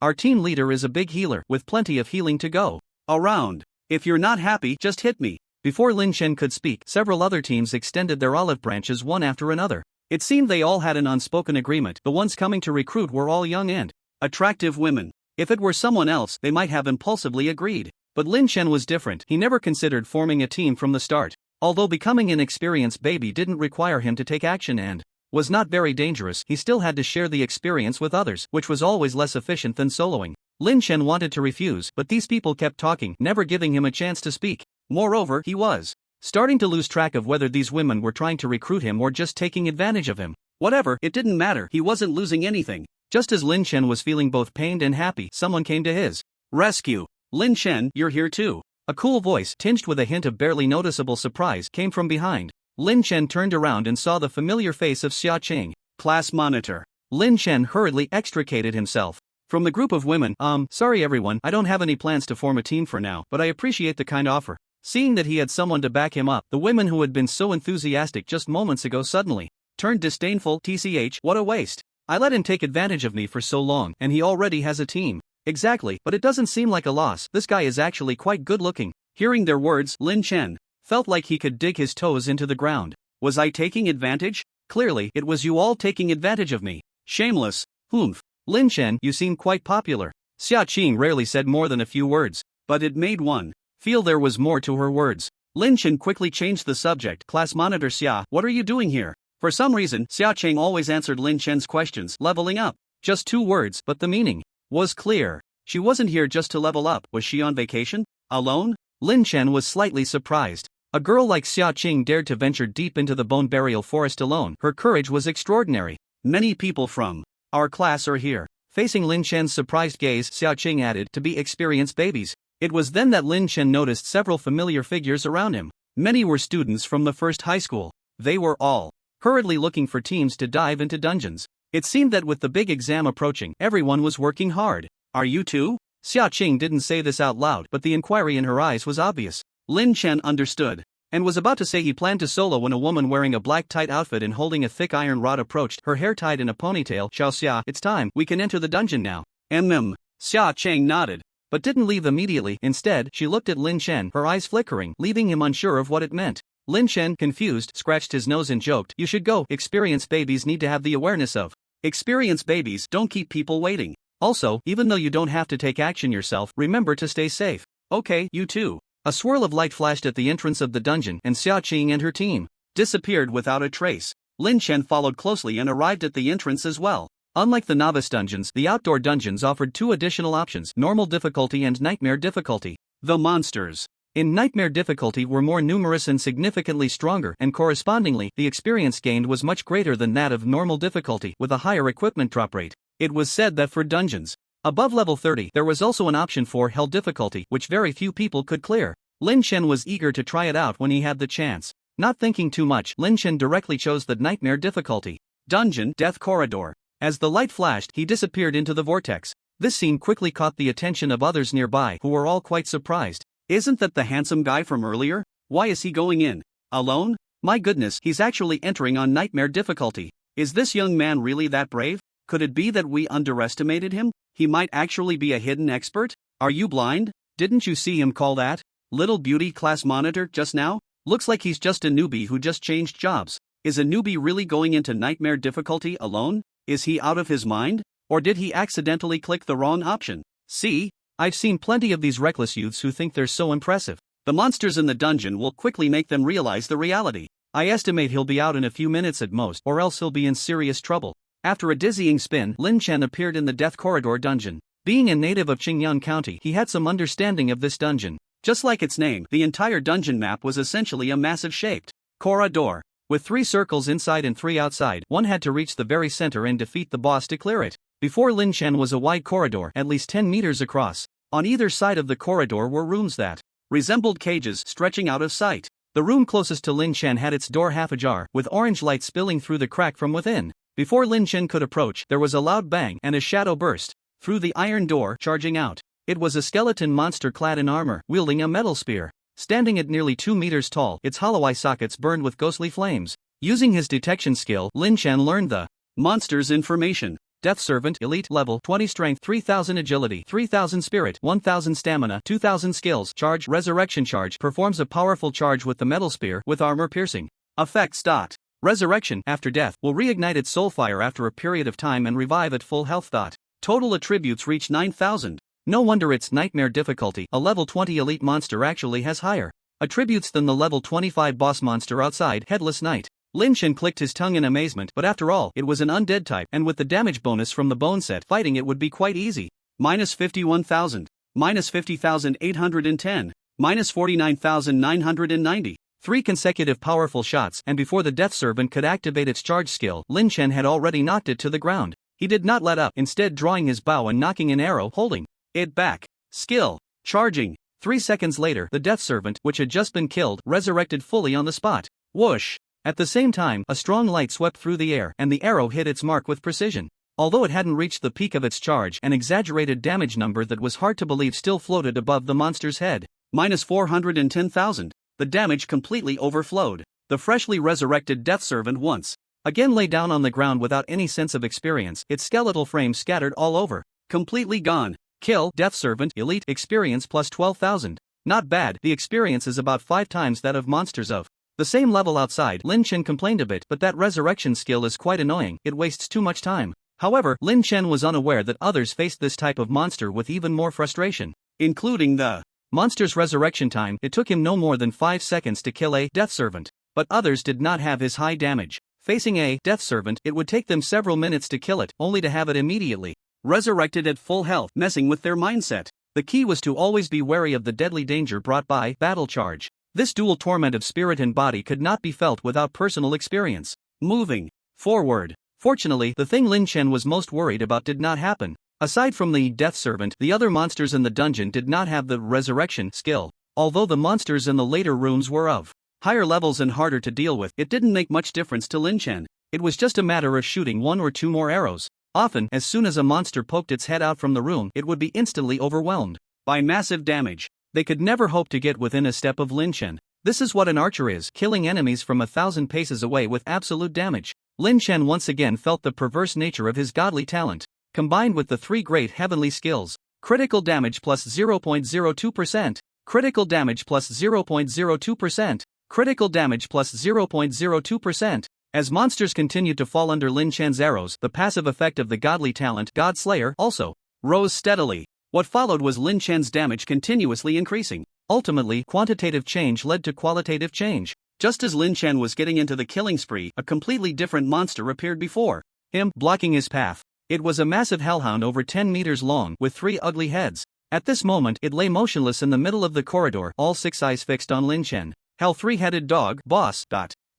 Our team leader is a big healer, with plenty of healing to go around. If you're not happy, just hit me. Before Lin Chen could speak, several other teams extended their olive branches one after another. It seemed they all had an unspoken agreement. The ones coming to recruit were all young and attractive women. If it were someone else, they might have impulsively agreed. But Lin Chen was different. He never considered forming a team from the start. Although becoming an experienced baby didn't require him to take action and was not very dangerous, he still had to share the experience with others, which was always less efficient than soloing. Lin Chen wanted to refuse, but these people kept talking, never giving him a chance to speak. Moreover, he was starting to lose track of whether these women were trying to recruit him or just taking advantage of him. Whatever, it didn't matter, he wasn't losing anything. Just as Lin Chen was feeling both pained and happy, someone came to his rescue. Lin Chen, you're here too. A cool voice, tinged with a hint of barely noticeable surprise, came from behind. Lin Chen turned around and saw the familiar face of Xia Qing. Class monitor. Lin Chen hurriedly extricated himself from the group of women. Sorry everyone, I don't have any plans to form a team for now, but I appreciate the kind offer. Seeing that he had someone to back him up, the women who had been so enthusiastic just moments ago suddenly turned disdainful. TCH, what a waste. I let him take advantage of me for so long, and he already has a team. Exactly, but it doesn't seem like a loss. This guy is actually quite good looking. Hearing their words, Lin Chen felt like he could dig his toes into the ground. Was I taking advantage? Clearly, it was you all taking advantage of me. Shameless. Lin Chen, you seem quite popular. Xia Qing rarely said more than a few words, but it made one feel there was more to her words. Lin Chen quickly changed the subject. Class monitor Xia, what are you doing here? For some reason, Xia Qing always answered Lin Chen's questions, leveling up. Just 2 words, but the meaning was clear. She wasn't here just to level up. Was she on vacation? Alone? Lin Chen was slightly surprised. A girl like Xia Qing dared to venture deep into the bone burial forest alone. Her courage was extraordinary. Many people from our class are here. Facing Lin Chen's surprised gaze, Xia Qing added, to be experienced babies. It was then that Lin Chen noticed several familiar figures around him. Many were students from the first high school. They were all hurriedly looking for teams to dive into dungeons. It seemed that with the big exam approaching, everyone was working hard. Are you too? Xia Qing didn't say this out loud, but the inquiry in her eyes was obvious. Lin Chen understood, and was about to say he planned to solo when a woman wearing a black tight outfit and holding a thick iron rod approached, her hair tied in a ponytail. Xiao Xia, it's time, we can enter the dungeon now. Xia Qing nodded, but didn't leave immediately. Instead, she looked at Lin Chen, her eyes flickering, leaving him unsure of what it meant. Lin Chen, confused, scratched his nose and joked, you should go. Experienced babies need to have the awareness of experienced babies don't keep people waiting. Also, even though you don't have to take action yourself, remember to stay safe. Okay, you too. A swirl of light flashed at the entrance of the dungeon, and Xia Qing and her team disappeared without a trace. Lin Chen followed closely and arrived at the entrance as well. Unlike the novice dungeons, the outdoor dungeons offered 2 additional options: normal difficulty and nightmare difficulty. The monsters in nightmare difficulty were more numerous and significantly stronger, and correspondingly, the experience gained was much greater than that of normal difficulty, with a higher equipment drop rate. It was said that for dungeons above level 30, there was also an option for hell difficulty, which very few people could clear. Lin Chen was eager to try it out when he had the chance. Not thinking too much, Lin Chen directly chose the nightmare difficulty. Dungeon Death Corridor. As the light flashed, he disappeared into the vortex. This scene quickly caught the attention of others nearby who were all quite surprised. Isn't that the handsome guy from earlier? Why is he going in? Alone? My goodness, he's actually entering on nightmare difficulty. Is this young man really that brave? Could it be that we underestimated him? He might actually be a hidden expert? Are you blind? Didn't you see him call that little beauty class monitor just now? Looks like he's just a newbie who just changed jobs. Is a newbie really going into nightmare difficulty alone? Is he out of his mind? Or did he accidentally click the wrong option? See? I've seen plenty of these reckless youths who think they're so impressive. The monsters in the dungeon will quickly make them realize the reality. I estimate he'll be out in a few minutes at most, or else he'll be in serious trouble. After a dizzying spin, Lin Chen appeared in the Death Corridor dungeon. Being a native of Qingyang County, he had some understanding of this dungeon. Just like its name, the entire dungeon map was essentially a massive shaped corridor. With 3 circles inside and 3 outside, one had to reach the very center and defeat the boss to clear it. Before Lin Chen was a wide corridor, at least 10 meters across. On either side of the corridor were rooms that resembled cages stretching out of sight. The room closest to Lin Chen had its door half ajar, with orange light spilling through the crack from within. Before Lin Chen could approach, there was a loud bang and a shadow burst through the iron door, charging out. It was a skeleton monster clad in armor, wielding a metal spear. Standing at nearly 2 meters tall, its hollow eye sockets burned with ghostly flames. Using his detection skill, Lin Chen learned the monster's information. Death Servant, Elite Level, 20 Strength, 3000 Agility, 3000 Spirit, 1000 Stamina, 2000 Skills, Charge, Resurrection Charge, performs a powerful charge with the metal spear, with armor piercing effects. Resurrection, after death, will reignite its soul fire after a period of time and revive at full health. Total attributes reach 9000. No wonder its nightmare difficulty, a level 20 elite monster actually has higher attributes than the level 25 boss monster outside, Headless Knight. Lin Chen clicked his tongue in amazement, but after all, it was an undead type, and with the damage bonus from the bone set, fighting it would be quite easy. Minus 51,000. Minus 50,810. Minus 49,990. 3 consecutive powerful shots, and before the Death Servant could activate its charge skill, Lin Chen had already knocked it to the ground. He did not let up, instead drawing his bow and knocking an arrow, holding it back. Skill. Charging. 3 seconds later, the Death Servant, which had just been killed, resurrected fully on the spot. Whoosh! At the same time, a strong light swept through the air, and the arrow hit its mark with precision. Although it hadn't reached the peak of its charge, an exaggerated damage number that was hard to believe still floated above the monster's head. Minus 410,000. The damage completely overflowed. The freshly resurrected Death Servant once again lay down on the ground without any sense of experience, its skeletal frame scattered all over. Completely gone. Kill, Death Servant, Elite, experience plus 12,000. Not bad, the experience is about 5 times that of monsters of the same level outside. Lin Chen complained a bit, but that resurrection skill is quite annoying, it wastes too much time. However, Lin Chen was unaware that others faced this type of monster with even more frustration, including the monster's resurrection time. It took him no more than 5 seconds to kill a Death Servant, but others did not have his high damage. Facing a Death Servant, it would take them several minutes to kill it, only to have it immediately resurrected at full health, messing with their mindset. The key was to always be wary of the deadly danger brought by battle charge. This dual torment of spirit and body could not be felt without personal experience. Moving forward. Fortunately, the thing Lin Chen was most worried about did not happen. Aside from the Death Servant, the other monsters in the dungeon did not have the resurrection skill. Although the monsters in the later rooms were of higher levels and harder to deal with, it didn't make much difference to Lin Chen. It was just a matter of shooting 1 or 2 more arrows. Often, as soon as a monster poked its head out from the room, it would be instantly overwhelmed by massive damage. They could never hope to get within a step of Lin Chen. This is what an archer is, killing enemies from 1,000 paces away with absolute damage. Lin Chen once again felt the perverse nature of his godly talent, combined with the 3 great heavenly skills. Critical damage plus 0.02%. Critical damage plus 0.02%. Critical damage plus 0.02%. As monsters continued to fall under Lin Chen's arrows, the passive effect of the godly talent, God Slayer, also rose steadily. What followed was Lin Chen's damage continuously increasing. Ultimately, quantitative change led to qualitative change. Just as Lin Chen was getting into the killing spree, a completely different monster appeared before him, blocking his path. It was a massive hellhound over 10 meters long, with 3 ugly heads. At this moment, it lay motionless in the middle of the corridor, all 6 eyes fixed on Lin Chen. Hell 3-headed dog, boss.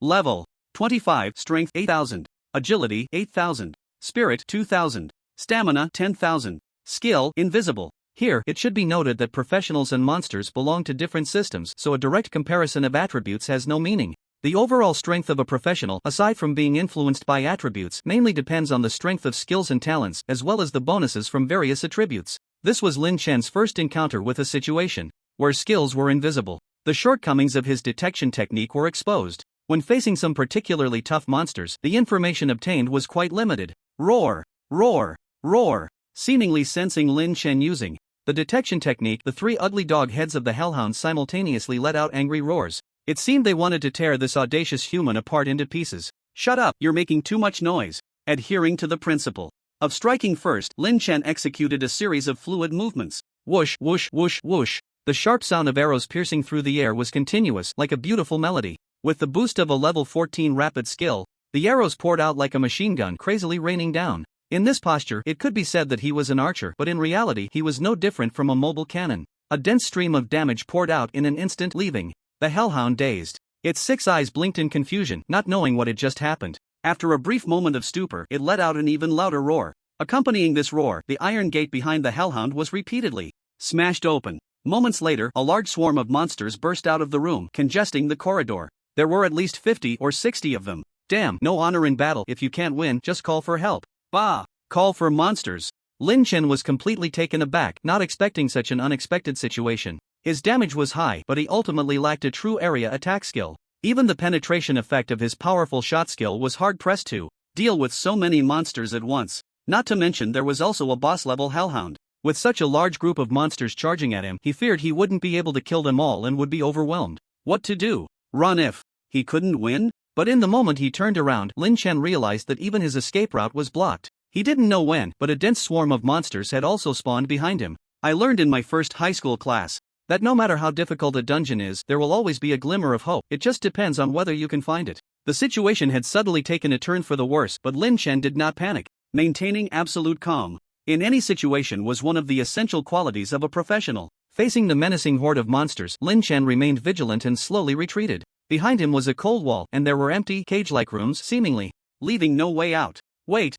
Level 25, strength 8,000, agility 8,000, spirit 2,000, stamina 10,000, skill invisible. Here, it should be noted that professionals and monsters belong to different systems, so a direct comparison of attributes has no meaning. The overall strength of a professional, aside from being influenced by attributes, mainly depends on the strength of skills and talents, as well as the bonuses from various attributes. This was Lin Chen's first encounter with a situation where skills were invisible. The shortcomings of his detection technique were exposed. When facing some particularly tough monsters, the information obtained was quite limited. Roar! Roar! Roar! Seemingly sensing Lin Chen using the detection technique, the three ugly dog heads of the hellhounds simultaneously let out angry roars. It seemed they wanted to tear this audacious human apart into pieces. Shut up, you're making too much noise. Adhering to the principle of striking first, Lin Chen executed a series of fluid movements. Whoosh, whoosh, whoosh, whoosh. The sharp sound of arrows piercing through the air was continuous, like a beautiful melody. With the boost of a level 14 rapid skill, the arrows poured out like a machine gun, crazily raining down. In this posture, it could be said that he was an archer, but in reality, he was no different from a mobile cannon. A dense stream of damage poured out in an instant, leaving the hellhound dazed. Its 6 eyes blinked in confusion, not knowing what had just happened. After a brief moment of stupor, it let out an even louder roar. Accompanying this roar, the iron gate behind the hellhound was repeatedly smashed open. Moments later, a large swarm of monsters burst out of the room, congesting the corridor. There were at least 50 or 60 of them. Damn, no honor in battle. If you can't win, just call for help. Bah! Call for monsters. Lin Chen was completely taken aback, not expecting such an unexpected situation. His damage was high, but he ultimately lacked a true area attack skill. Even the penetration effect of his powerful shot skill was hard-pressed to deal with so many monsters at once. Not to mention there was also a boss-level hellhound. With such a large group of monsters charging at him, he feared he wouldn't be able to kill them all and would be overwhelmed. What to do? Run if he couldn't win? But in the moment he turned around, Lin Chen realized that even his escape route was blocked. He didn't know when, but a dense swarm of monsters had also spawned behind him. I learned in my first high school class that no matter how difficult a dungeon is, there will always be a glimmer of hope. It just depends on whether you can find it. The situation had suddenly taken a turn for the worse, but Lin Chen did not panic. Maintaining absolute calm in any situation was one of the essential qualities of a professional. Facing the menacing horde of monsters, Lin Chen remained vigilant and slowly retreated. Behind him was a cold wall, and there were empty, cage-like rooms, seemingly leaving no way out. Wait!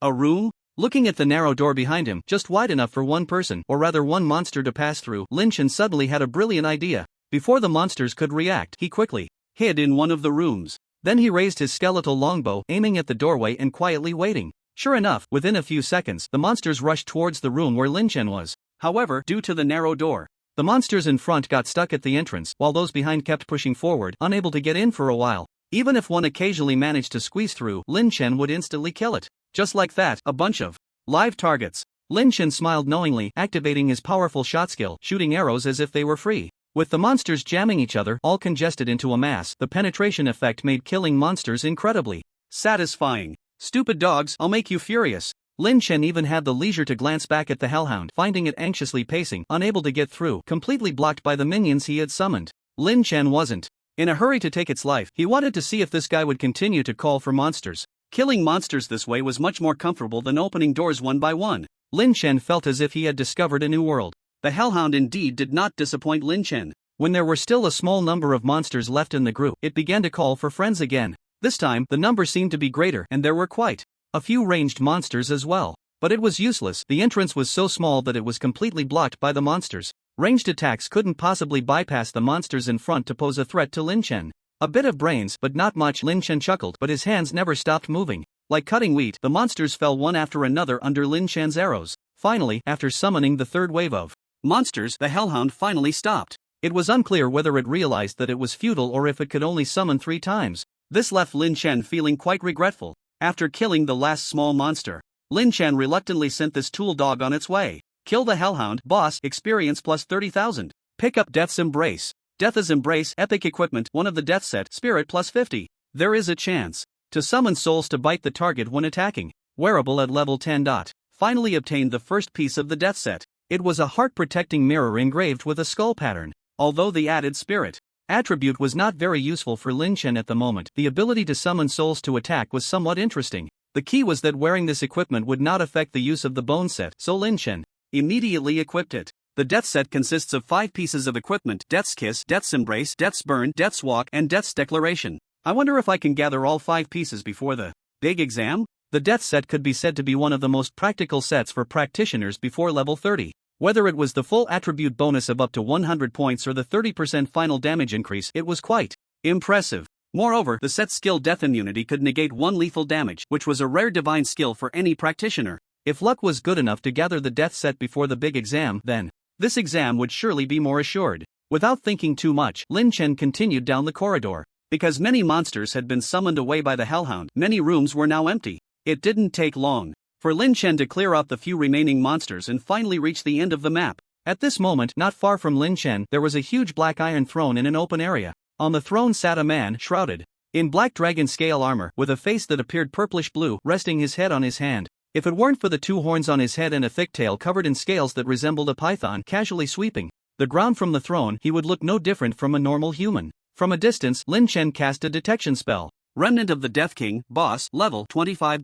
A room? Looking at the narrow door behind him, just wide enough for one person, or rather one monster to pass through, Lin Chen suddenly had a brilliant idea. Before the monsters could react, he quickly hid in one of the rooms. Then he raised his skeletal longbow, aiming at the doorway and quietly waiting. Sure enough, within a few seconds, the monsters rushed towards the room where Lin Chen was. However, due to the narrow door, the monsters in front got stuck at the entrance, while those behind kept pushing forward, unable to get in for a while. Even if one occasionally managed to squeeze through, Lin Chen would instantly kill it. Just like that, a bunch of live targets. Lin Chen smiled knowingly, activating his powerful shot skill, shooting arrows as if they were free. With the monsters jamming each other, all congested into a mass, the penetration effect made killing monsters incredibly satisfying. Stupid dogs, I'll make you furious. Lin Chen even had the leisure to glance back at the hellhound, finding it anxiously pacing, unable to get through, completely blocked by the minions he had summoned. Lin Chen wasn't in a hurry to take its life. He wanted to see if this guy would continue to call for monsters. Killing monsters this way was much more comfortable than opening doors one by one. Lin Chen felt as if he had discovered a new world. The hellhound indeed did not disappoint Lin Chen. When there were still a small number of monsters left in the group, it began to call for friends again. This time, the number seemed to be greater, and there were quite a few ranged monsters as well. But it was useless. The entrance was so small that it was completely blocked by the monsters. Ranged attacks couldn't possibly bypass the monsters in front to pose a threat to Lin Chen. A bit of brains, but not much. Lin Chen chuckled, but his hands never stopped moving. Like cutting wheat, the monsters fell one after another under Lin Chen's arrows. Finally, after summoning the third wave of monsters, the hellhound finally stopped. It was unclear whether it realized that it was futile or if it could only summon 3 times. This left Lin Chen feeling quite regretful. After killing the last small monster, Lin Chen reluctantly sent this tool dog on its way. Kill the hellhound, boss, experience plus 30,000. Pick up Death's Embrace. Death's Embrace, epic equipment, one of the death set, spirit plus 50. There is a chance to summon souls to bite the target when attacking. Wearable at level 10. Finally obtained the first piece of the death set. It was a heart-protecting mirror engraved with a skull pattern. Although the added spirit attribute was not very useful for Lin Chen at the moment, the ability to summon souls to attack was somewhat interesting. The key was that wearing this equipment would not affect the use of the bone set, so Lin Chen immediately equipped it. The death set consists of 5 pieces of equipment: Death's Kiss, Death's Embrace, Death's Burn, Death's Walk, and Death's Declaration. I wonder if I can gather all 5 pieces before the big exam? The death set could be said to be one of the most practical sets for practitioners before level 30. Whether it was the full attribute bonus of up to 100 points or the 30% final damage increase, it was quite impressive. Moreover, the set skill Death Immunity could negate one lethal damage, which was a rare divine skill for any practitioner. If luck was good enough to gather the death set before the big exam, then this exam would surely be more assured. Without thinking too much, Lin Chen continued down the corridor. Because many monsters had been summoned away by the Hellhound, many rooms were now empty. It didn't take long for Lin Chen to clear out the few remaining monsters and finally reach the end of the map. At this moment, not far from Lin Chen, there was a huge black iron throne in an open area. On the throne sat a man, shrouded in black dragon scale armor, with a face that appeared purplish-blue, resting his head on his hand. If it weren't for the two horns on his head and a thick tail covered in scales that resembled a python casually sweeping the ground from the throne, he would look no different from a normal human. From a distance, Lin Chen cast a detection spell. Remnant of the Death King, boss, level 25.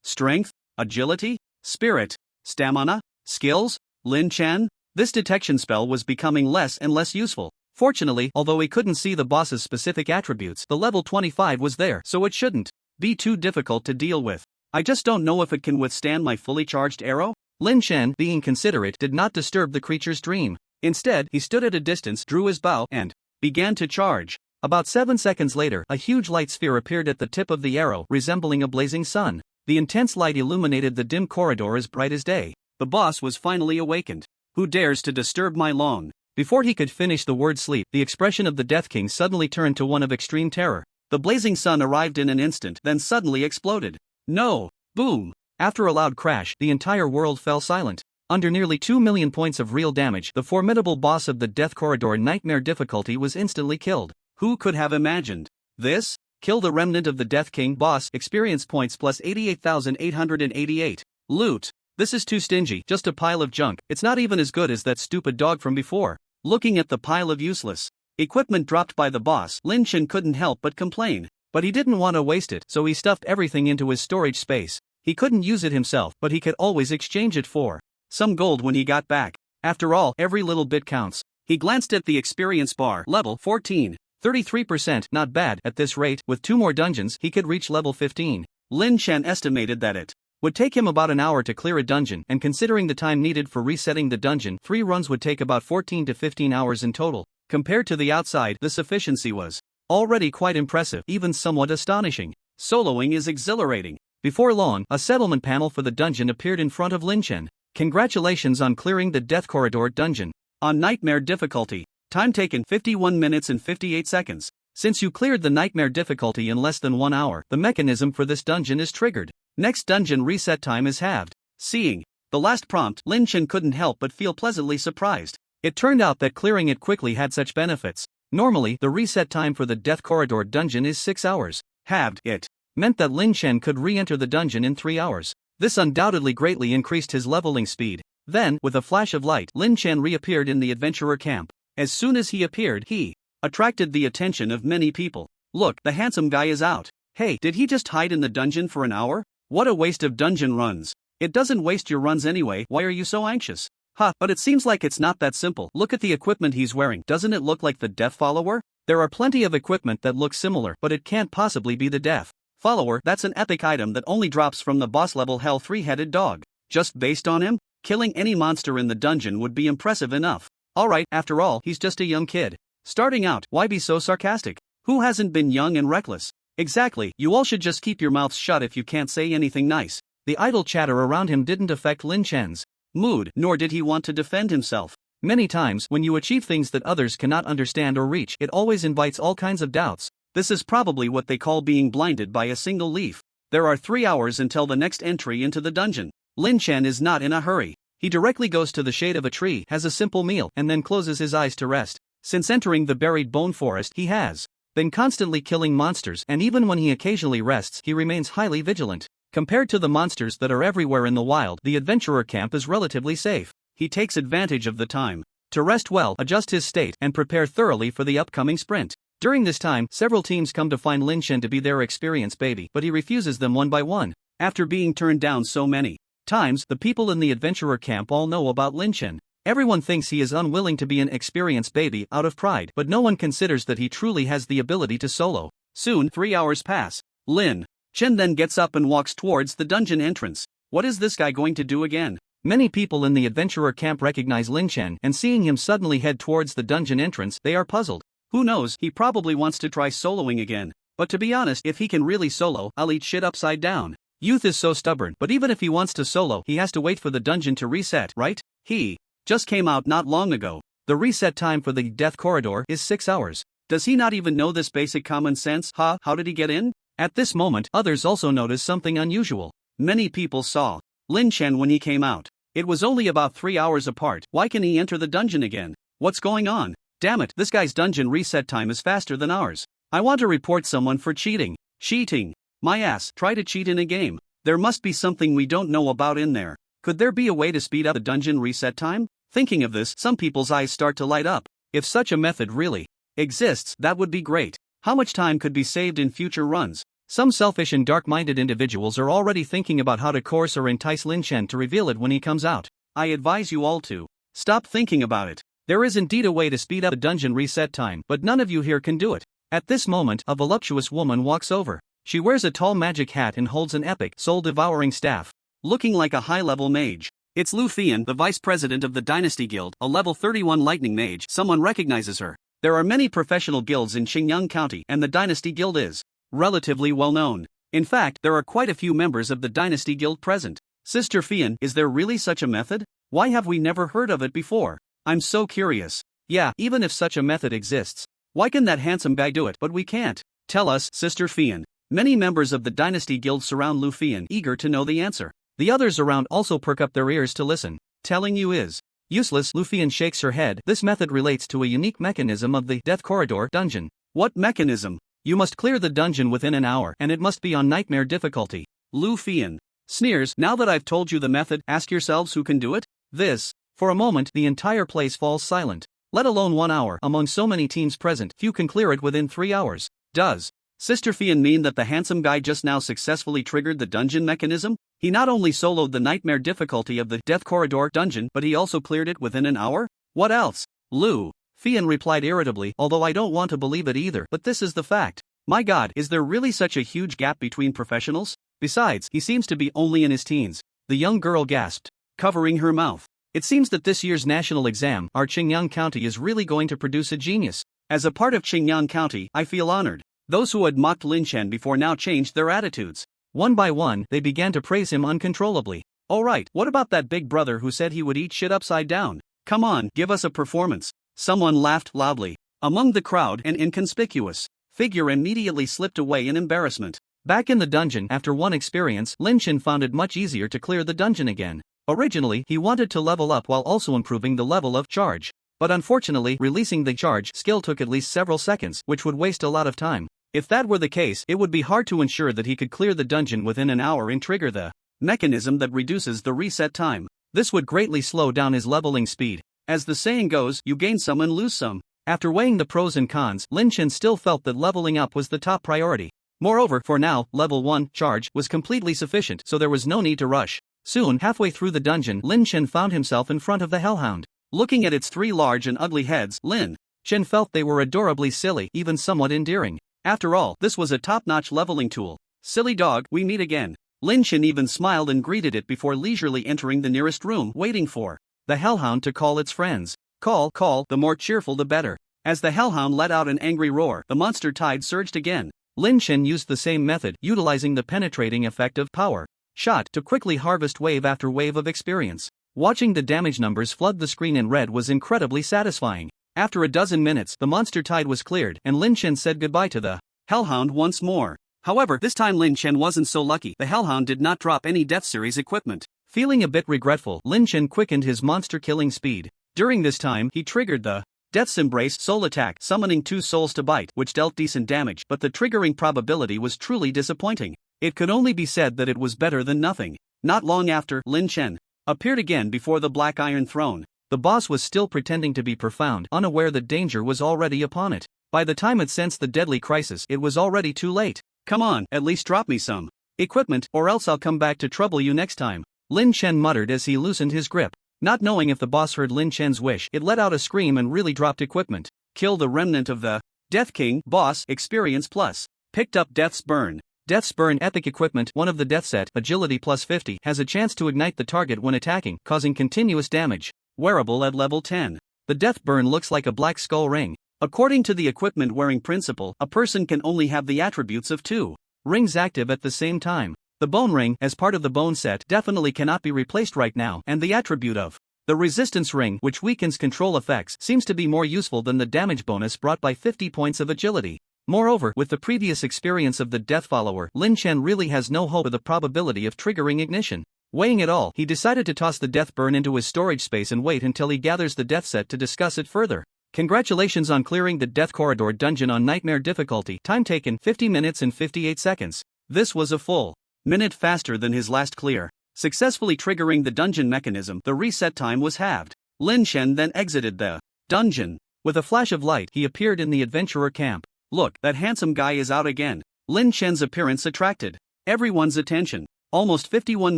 Strength, agility, spirit, stamina, skills, Lin Chen. This detection spell was becoming less and less useful. Fortunately, although he couldn't see the boss's specific attributes, the level 25 was there, so it shouldn't be too difficult to deal with. I just don't know if it can withstand my fully charged arrow? Lin Chen, being considerate, did not disturb the creature's dream. Instead, he stood at a distance, drew his bow, and began to charge. About 7 seconds later, a huge light sphere appeared at the tip of the arrow, resembling a blazing sun. The intense light illuminated the dim corridor as bright as day. The boss was finally awakened. Who dares to disturb my long? Before he could finish the word sleep, the expression of the Death King suddenly turned to one of extreme terror. The blazing sun arrived in an instant, then suddenly exploded. No! Boom! After a loud crash, the entire world fell silent. Under nearly 2 million points of real damage, the formidable boss of the Death Corridor Nightmare difficulty was instantly killed. Who could have imagined this? Kill the remnant of the Death King, boss, experience points plus 88,888. Loot. This is too stingy, just a pile of junk. It's not even as good as that stupid dog from before. Looking at the pile of useless equipment dropped by the boss, Lin Chen couldn't help but complain. But he didn't want to waste it, so he stuffed everything into his storage space. He couldn't use it himself, but he could always exchange it for some gold when he got back. After all, every little bit counts. He glanced at the experience bar, level 14. 33%, not bad. At this rate, with 2 more dungeons, he could reach level 15. Lin Chen estimated that it would take him about an hour to clear a dungeon, and considering the time needed for resetting the dungeon, 3 runs would take about 14 to 15 hours in total. Compared to the outside, this efficiency was already quite impressive, even somewhat astonishing. Soloing is exhilarating. Before long, a settlement panel for the dungeon appeared in front of Lin Chen. Congratulations on clearing the Death Corridor dungeon. On Nightmare difficulty. Time taken 51 minutes and 58 seconds. Since you cleared the Nightmare difficulty in less than 1 hour, the mechanism for this dungeon is triggered. Next dungeon reset time is halved. Seeing the last prompt, Lin Chen couldn't help but feel pleasantly surprised. It turned out that clearing it quickly had such benefits. Normally, the reset time for the Death Corridor dungeon is 6 hours. Halved it meant that Lin Chen could re-enter the dungeon in 3 hours. This undoubtedly greatly increased his leveling speed. Then, with a flash of light, Lin Chen reappeared in the adventurer camp. As soon as he appeared, he attracted the attention of many people. Look, the handsome guy is out. Hey, did he just hide in the dungeon for an hour? What a waste of dungeon runs. It doesn't waste your runs anyway, why are you so anxious? But it seems like it's not that simple. Look at the equipment he's wearing, doesn't it look like the Death Follower? There are plenty of equipment that look similar, but it can't possibly be the Death Follower. That's an epic item that only drops from the boss level Hell 3-headed dog. Just based on him, killing any monster in the dungeon would be impressive enough. Alright, after all, he's just a young kid. Starting out, why be so sarcastic? Who hasn't been young and reckless? Exactly, you all should just keep your mouths shut if you can't say anything nice. The idle chatter around him didn't affect Lin Chen's mood, nor did he want to defend himself. Many times, when you achieve things that others cannot understand or reach, it always invites all kinds of doubts. This is probably what they call being blinded by a single leaf. There are 3 hours until the next entry into the dungeon. Lin Chen is not in a hurry. He directly goes to the shade of a tree, has a simple meal, and then closes his eyes to rest. Since entering the buried bone forest, he has been constantly killing monsters, and even when he occasionally rests, he remains highly vigilant. Compared to the monsters that are everywhere in the wild, the adventurer camp is relatively safe. He takes advantage of the time to rest well, adjust his state, and prepare thoroughly for the upcoming sprint. During this time, several teams come to find Lin Chen to be their experience baby, but he refuses them one by one. After being turned down so many times, the people in the adventurer camp all know about Lin Chen. Everyone thinks he is unwilling to be an experience baby out of pride, but no one considers that he truly has the ability to solo. Soon, 3 hours pass. Lin Chen then gets up and walks towards the dungeon entrance. What is this guy going to do again? Many people in the adventurer camp recognize Lin Chen, and seeing him suddenly head towards the dungeon entrance, they are puzzled. Who knows, he probably wants to try soloing again. But to be honest, if he can really solo, I'll eat shit upside down. Youth is so stubborn, but even if he wants to solo, he has to wait for the dungeon to reset, right? He just came out not long ago. The reset time for the death corridor is 6 hours. Does he not even know this basic common sense? How did he get in? At this moment, others also noticed something unusual. Many people saw Lin Chen when he came out. It was only about 3 hours apart. Why can he enter the dungeon again? What's going on? Damn it, this guy's dungeon reset time is faster than ours. I want to report someone for cheating. Cheating. My ass, try to cheat in a game. There must be something we don't know about in there. Could there be a way to speed up the dungeon reset time? Thinking of this, some people's eyes start to light up. If such a method really exists, that would be great. How much time could be saved in future runs? Some selfish and dark-minded individuals are already thinking about how to coerce or entice Lin Chen to reveal it when he comes out. I advise you all to stop thinking about it. There is indeed a way to speed up the dungeon reset time, but none of you here can do it. At this moment, a voluptuous woman walks over. She wears a tall magic hat and holds an epic, soul-devouring staff. Looking like a high-level mage. It's Lu Fian, the vice president of the Dynasty Guild, a level 31 lightning mage. Someone recognizes her. There are many professional guilds in Qingyang County, and the Dynasty Guild is relatively well known. In fact, there are quite a few members of the Dynasty Guild present. Sister Fian, is there really such a method? Why have we never heard of it before? I'm so curious. Yeah, even if such a method exists, why can that handsome guy do it but we can't? Tell us, Sister Fian. Many members of the Dynasty Guild surround Lu Fian, eager to know the answer. The others around also perk up their ears to listen. Telling you is useless. Lu Fian shakes her head. This method relates to a unique mechanism of the Death Corridor dungeon. What mechanism? You must clear the dungeon within an hour, and it must be on nightmare difficulty. Lu Fian sneers. Now that I've told you the method, ask yourselves who can do it? This. For a moment, the entire place falls silent. Let alone 1 hour. Among so many teams present, few can clear it within 3 hours. Does Sister Fian mean that the handsome guy just now successfully triggered the dungeon mechanism? He not only soloed the nightmare difficulty of the Death Corridor dungeon, but he also cleared it within an hour? What else? Lu Fian replied irritably, although I don't want to believe it either, but this is the fact. My god, is there really such a huge gap between professionals? Besides, he seems to be only in his teens. The young girl gasped, covering her mouth. It seems that this year's national exam, our Qingyang County is really going to produce a genius. As a part of Qingyang County, I feel honored. Those who had mocked Lin Chen before now changed their attitudes. One by one, they began to praise him uncontrollably. Alright, what about that big brother who said he would eat shit upside down? Come on, give us a performance. Someone laughed loudly. Among the crowd, an inconspicuous figure immediately slipped away in embarrassment. Back in the dungeon, after one experience, Lin Chen found it much easier to clear the dungeon again. Originally, he wanted to level up while also improving the level of charge. But unfortunately, releasing the charge skill took at least several seconds, which would waste a lot of time. If that were the case, it would be hard to ensure that he could clear the dungeon within an hour and trigger the mechanism that reduces the reset time. This would greatly slow down his leveling speed. As the saying goes, you gain some and lose some. After weighing the pros and cons, Lin Chen still felt that leveling up was the top priority. Moreover, for now, level 1 charge was completely sufficient, so there was no need to rush. Soon, halfway through the dungeon, Lin Chen found himself in front of the Hellhound. Looking at its 3 large and ugly heads, Lin Chen felt they were adorably silly, even somewhat endearing. After all, this was a top-notch leveling tool. Silly dog, we meet again. Lin Chen even smiled and greeted it before leisurely entering the nearest room, waiting for the Hellhound to call its friends. Call, the more cheerful the better. As the Hellhound let out an angry roar, the monster tide surged again. Lin Chen used the same method, utilizing the penetrating effect of power shot to quickly harvest wave after wave of experience. Watching the damage numbers flood the screen in red was incredibly satisfying. After a dozen minutes, the monster tide was cleared, and Lin Chen said goodbye to the Hellhound once more. However, this time Lin Chen wasn't so lucky. The Hellhound did not drop any Death Series equipment. Feeling a bit regretful, Lin Chen quickened his monster-killing speed. During this time, he triggered the Death's Embrace soul attack, summoning 2 souls to bite, which dealt decent damage, but the triggering probability was truly disappointing. It could only be said that it was better than nothing. Not long after, Lin Chen appeared again before the Black Iron Throne. The boss was still pretending to be profound, unaware that danger was already upon it. By the time it sensed the deadly crisis, it was already too late. Come on, at least drop me some equipment, or else I'll come back to trouble you next time. Lin Chen muttered as he loosened his grip. Not knowing if the boss heard Lin Chen's wish, it let out a scream and really dropped equipment. Kill the remnant of the Death King, boss, experience plus. Picked up Death's Burn. Death's Burn Epic Equipment. One of the death set, Agility plus 50, has a chance to ignite the target when attacking, causing continuous damage. Wearable at level 10. The Death Burn looks like a black skull ring. According to the equipment wearing principle, a person can only have the attributes of 2 rings active at the same time. The Bone Ring, as part of the Bone set, definitely cannot be replaced right now, and the attribute of the Resistance Ring, which weakens control effects, seems to be more useful than the damage bonus brought by 50 points of agility. Moreover, with the previous experience of the Death Follower, Lin Chen really has no hope of the probability of triggering ignition. Weighing it all, he decided to toss the Death Burn into his storage space and wait until he gathers the death set to discuss it further. Congratulations on clearing the Death Corridor dungeon on Nightmare difficulty. Time taken 50 minutes and 58 seconds. This was a full minute faster than his last clear. Successfully triggering the dungeon mechanism, the reset time was halved. Lin Chen then exited the dungeon. With a flash of light, he appeared in the adventurer camp. Look, that handsome guy is out again. Lin Chen's appearance attracted everyone's attention. Almost 51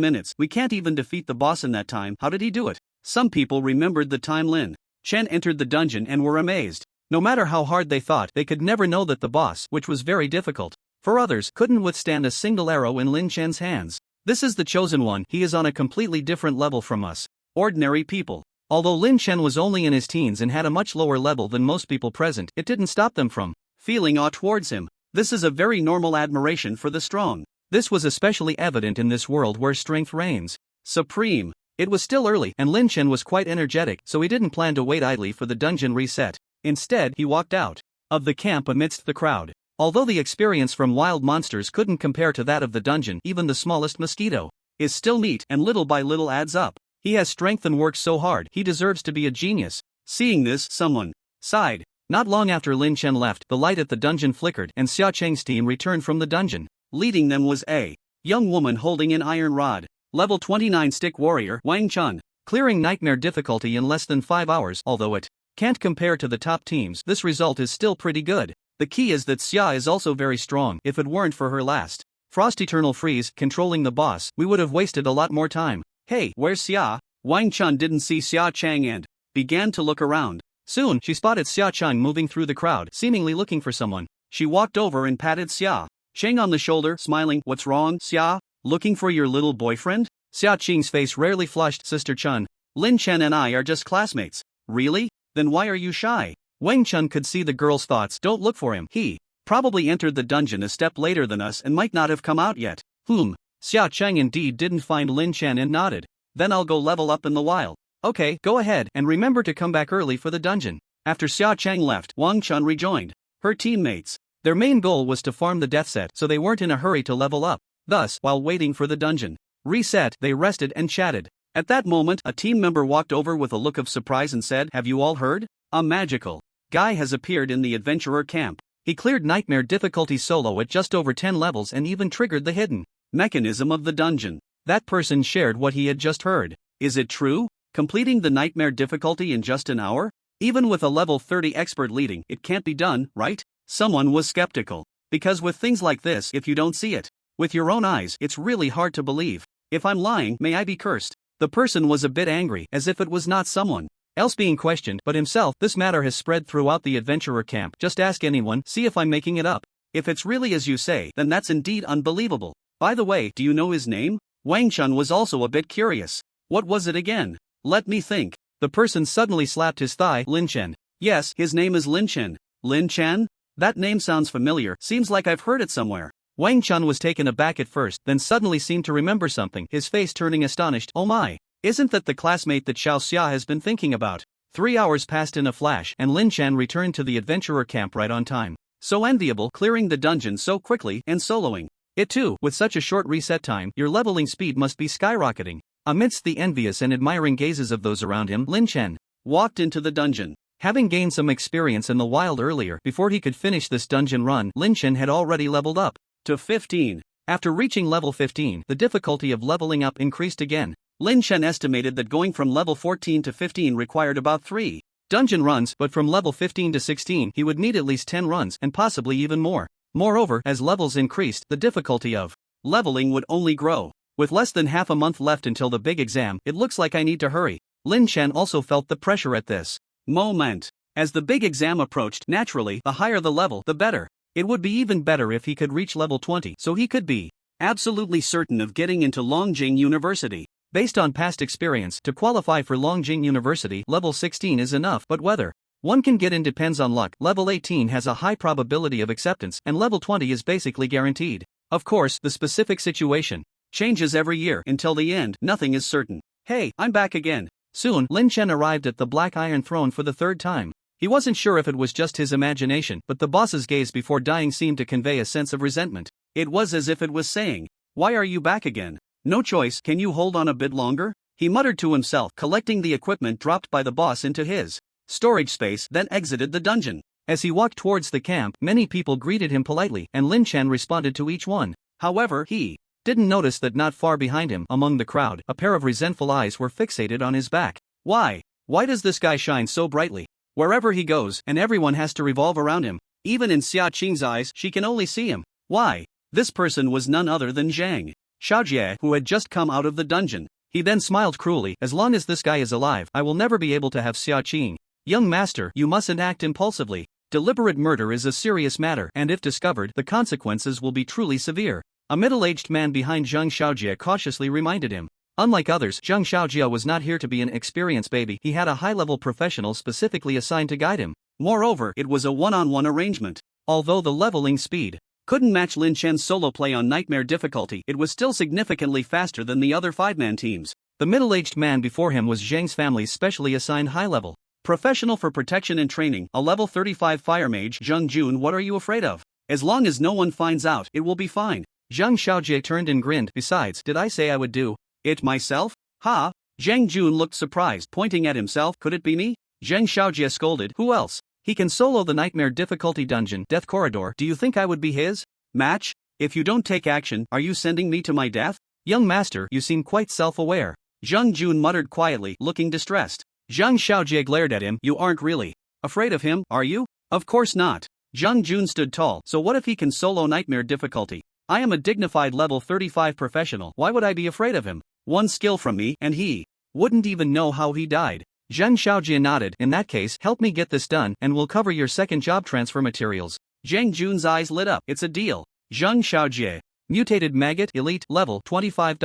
minutes, we can't even defeat the boss in that time. How did he do it? Some people remembered the time Lin Chen entered the dungeon and were amazed. No matter how hard they thought, they could never know that the boss, which was very difficult for others, couldn't withstand a single arrow in Lin Chen's hands. This is the chosen one. He is on a completely different level from us ordinary people. Although Lin Chen was only in his teens and had a much lower level than most people present, it didn't stop them from feeling awe towards him. This is a very normal admiration for the strong. This was especially evident in this world where strength reigns supreme. It was still early, and Lin Chen was quite energetic, so he didn't plan to wait idly for the dungeon reset. Instead, he walked out of the camp amidst the crowd. Although the experience from wild monsters couldn't compare to that of the dungeon, even the smallest mosquito is still meat, and little by little adds up. He has strength and works so hard, he deserves to be a genius. Seeing this, someone sighed. Not long after Lin Chen left, the light at the dungeon flickered, and Xia Cheng's team returned from the dungeon. Leading them was a young woman holding an iron rod. Level 29 Stick Warrior Wang Chun. Clearing Nightmare difficulty in less than 5 hours. Although it can't compare to the top teams, this result is still pretty good. The key is that Xia is also very strong. If it weren't for her last Frost Eternal Freeze controlling the boss, we would have wasted a lot more time. Hey, where's Xia? Wang Chun didn't see Xia Chang and began to look around. Soon, she spotted Xia Chang moving through the crowd, seemingly looking for someone. She walked over and patted Xia Chang on the shoulder, smiling. What's wrong, Xia? Looking for your little boyfriend? Xia Chang's face rarely flushed. Sister Chun, Lin Chen and I are just classmates. Really? Then why are you shy? Wang Chun could see the girl's thoughts. Don't look for him. He probably entered the dungeon a step later than us and might not have come out yet. Xia Chang indeed didn't find Lin Chen and nodded. Then I'll go level up in the while. Okay, go ahead, and remember to come back early for the dungeon. After Xia Chang left, Wang Chun rejoined her teammates. Their main goal was to farm the death set, so they weren't in a hurry to level up. Thus, while waiting for the dungeon reset, they rested and chatted. At that moment, a team member walked over with a look of surprise and said, "Have you all heard? A magical guy has appeared in the adventurer camp. He cleared Nightmare difficulty solo at just over 10 levels and even triggered the hidden mechanism of the dungeon." That person shared what he had just heard. Is it true? Completing the Nightmare difficulty in just an hour? Even with a level 30 expert leading, it can't be done, right? Someone was skeptical. Because with things like this, if you don't see it with your own eyes, it's really hard to believe. If I'm lying, may I be cursed. The person was a bit angry, as if it was not someone else being questioned, but himself. This matter has spread throughout the adventurer camp. Just ask anyone, see if I'm making it up. If it's really as you say, then that's indeed unbelievable. By the way, do you know his name? Wang Chun was also a bit curious. What was it again? Let me think. The person suddenly slapped his thigh. Lin Chen. Yes, his name is Lin Chen. Lin Chen? That name sounds familiar, seems like I've heard it somewhere. Wang Chun was taken aback at first, then suddenly seemed to remember something, his face turning astonished. Oh my! Isn't that the classmate that Xiao Xia has been thinking about? 3 hours passed in a flash, and Lin Chen returned to the adventurer camp right on time. So enviable, clearing the dungeon so quickly, and soloing it too. With such a short reset time, your leveling speed must be skyrocketing. Amidst the envious and admiring gazes of those around him, Lin Chen walked into the dungeon. Having gained some experience in the wild earlier, before he could finish this dungeon run, Lin Chen had already leveled up to 15. After reaching level 15, the difficulty of leveling up increased again. Lin Chen estimated that going from level 14 to 15 required about 3 dungeon runs, but from level 15 to 16 he would need at least 10 runs, and possibly even more. Moreover, as levels increased, the difficulty of leveling would only grow. With less than half a month left until the big exam, it looks like I need to hurry. Lin Chen also felt the pressure at this moment. As the big exam approached, naturally, the higher the level, the better. It would be even better if he could reach level 20 so he could be absolutely certain of getting into Longjing University. Based on past experience, to qualify for Longjing University, level 16 is enough, but whether one can get in depends on luck. Level 18 has a high probability of acceptance, and level 20 is basically guaranteed. Of course, the specific situation changes every year. Until the end, nothing is certain. Hey, I'm back again. Soon, Lin Chen arrived at the Black Iron Throne for the third time. He wasn't sure if it was just his imagination, but the boss's gaze before dying seemed to convey a sense of resentment. It was as if it was saying, "Why are you back again? No choice, can you hold on a bit longer?" He muttered to himself, collecting the equipment dropped by the boss into his storage space, then exited the dungeon. As he walked towards the camp, many people greeted him politely, and Lin Chen responded to each one. However, he didn't notice that not far behind him, among the crowd, a pair of resentful eyes were fixated on his back. Why does this guy shine so brightly? Wherever he goes, and everyone has to revolve around him. Even in Xia Qing's eyes, she can only see him. Why? This person was none other than Zhang Xiaojie, who had just come out of the dungeon. He then smiled cruelly. As long as this guy is alive, I will never be able to have Xia Qing. Young master, you mustn't act impulsively. Deliberate murder is a serious matter, and if discovered, the consequences will be truly severe. A middle-aged man behind Zhang Xiaojie cautiously reminded him. Unlike others, Zhang Xiaojie was not here to be an experienced baby. He had a high-level professional specifically assigned to guide him. Moreover, it was a one-on-one arrangement. Although the leveling speed couldn't match Lin Chen's solo play on Nightmare difficulty, it was still significantly faster than the other 5-man teams. The middle-aged man before him was Zhang's family's specially assigned high-level professional for protection and training, a level 35 fire mage. Zhang Jun, what are you afraid of? As long as no one finds out, it will be fine. Zhang Xiaojie turned and grinned. Besides, did I say I would do it myself? Ha! Zhang Jun looked surprised, pointing at himself. Could it be me? Zhang Xiaojie scolded. Who else? He can solo the Nightmare difficulty dungeon, Death Corridor. Do you think I would be his match? If you don't take action, are you sending me to my death? Young master, you seem quite self-aware. Zhang Jun muttered quietly, looking distressed. Zhang Xiaojie glared at him. You aren't really afraid of him, are you? Of course not. Zhang Jun stood tall. So what if he can solo Nightmare difficulty? I am a dignified level 35 professional. Why would I be afraid of him? One skill from me, and he wouldn't even know how he died. Zhang Xiaojie nodded. In that case, help me get this done, and we'll cover your second job transfer materials. Zhang Jun's eyes lit up. It's a deal. Zhang Xiaojie. Mutated Maggot Elite Level 25.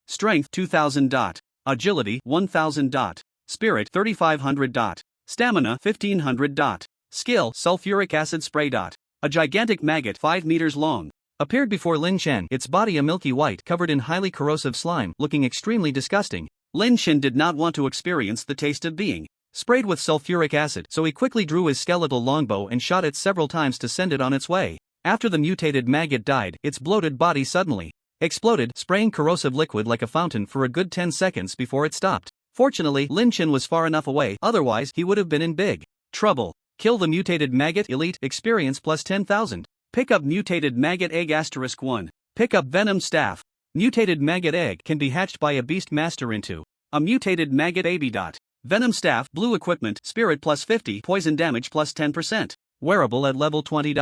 Strength 2000. Agility 1000. Spirit 3500. Stamina 1500. Skill Sulfuric Acid Spray. A gigantic maggot 5 meters long appeared before Lin Chen, its body a milky white covered in highly corrosive slime, looking extremely disgusting. Lin Chen did not want to experience the taste of being sprayed with sulfuric acid, so he quickly drew his skeletal longbow and shot it several times to send it on its way. After the mutated maggot died, its bloated body suddenly exploded, spraying corrosive liquid like a fountain for a good 10 seconds before it stopped. Fortunately, Lin Chen was far enough away, otherwise he would have been in big trouble. Kill the mutated maggot Elite, experience plus 10,000. Pick up Mutated Maggot Egg *1. Pick up Venom Staff. Mutated Maggot Egg can be hatched by a Beast Master into a Mutated Maggot AB. Venom Staff, Blue Equipment, Spirit plus 50, Poison Damage plus 10%. Wearable at level 20.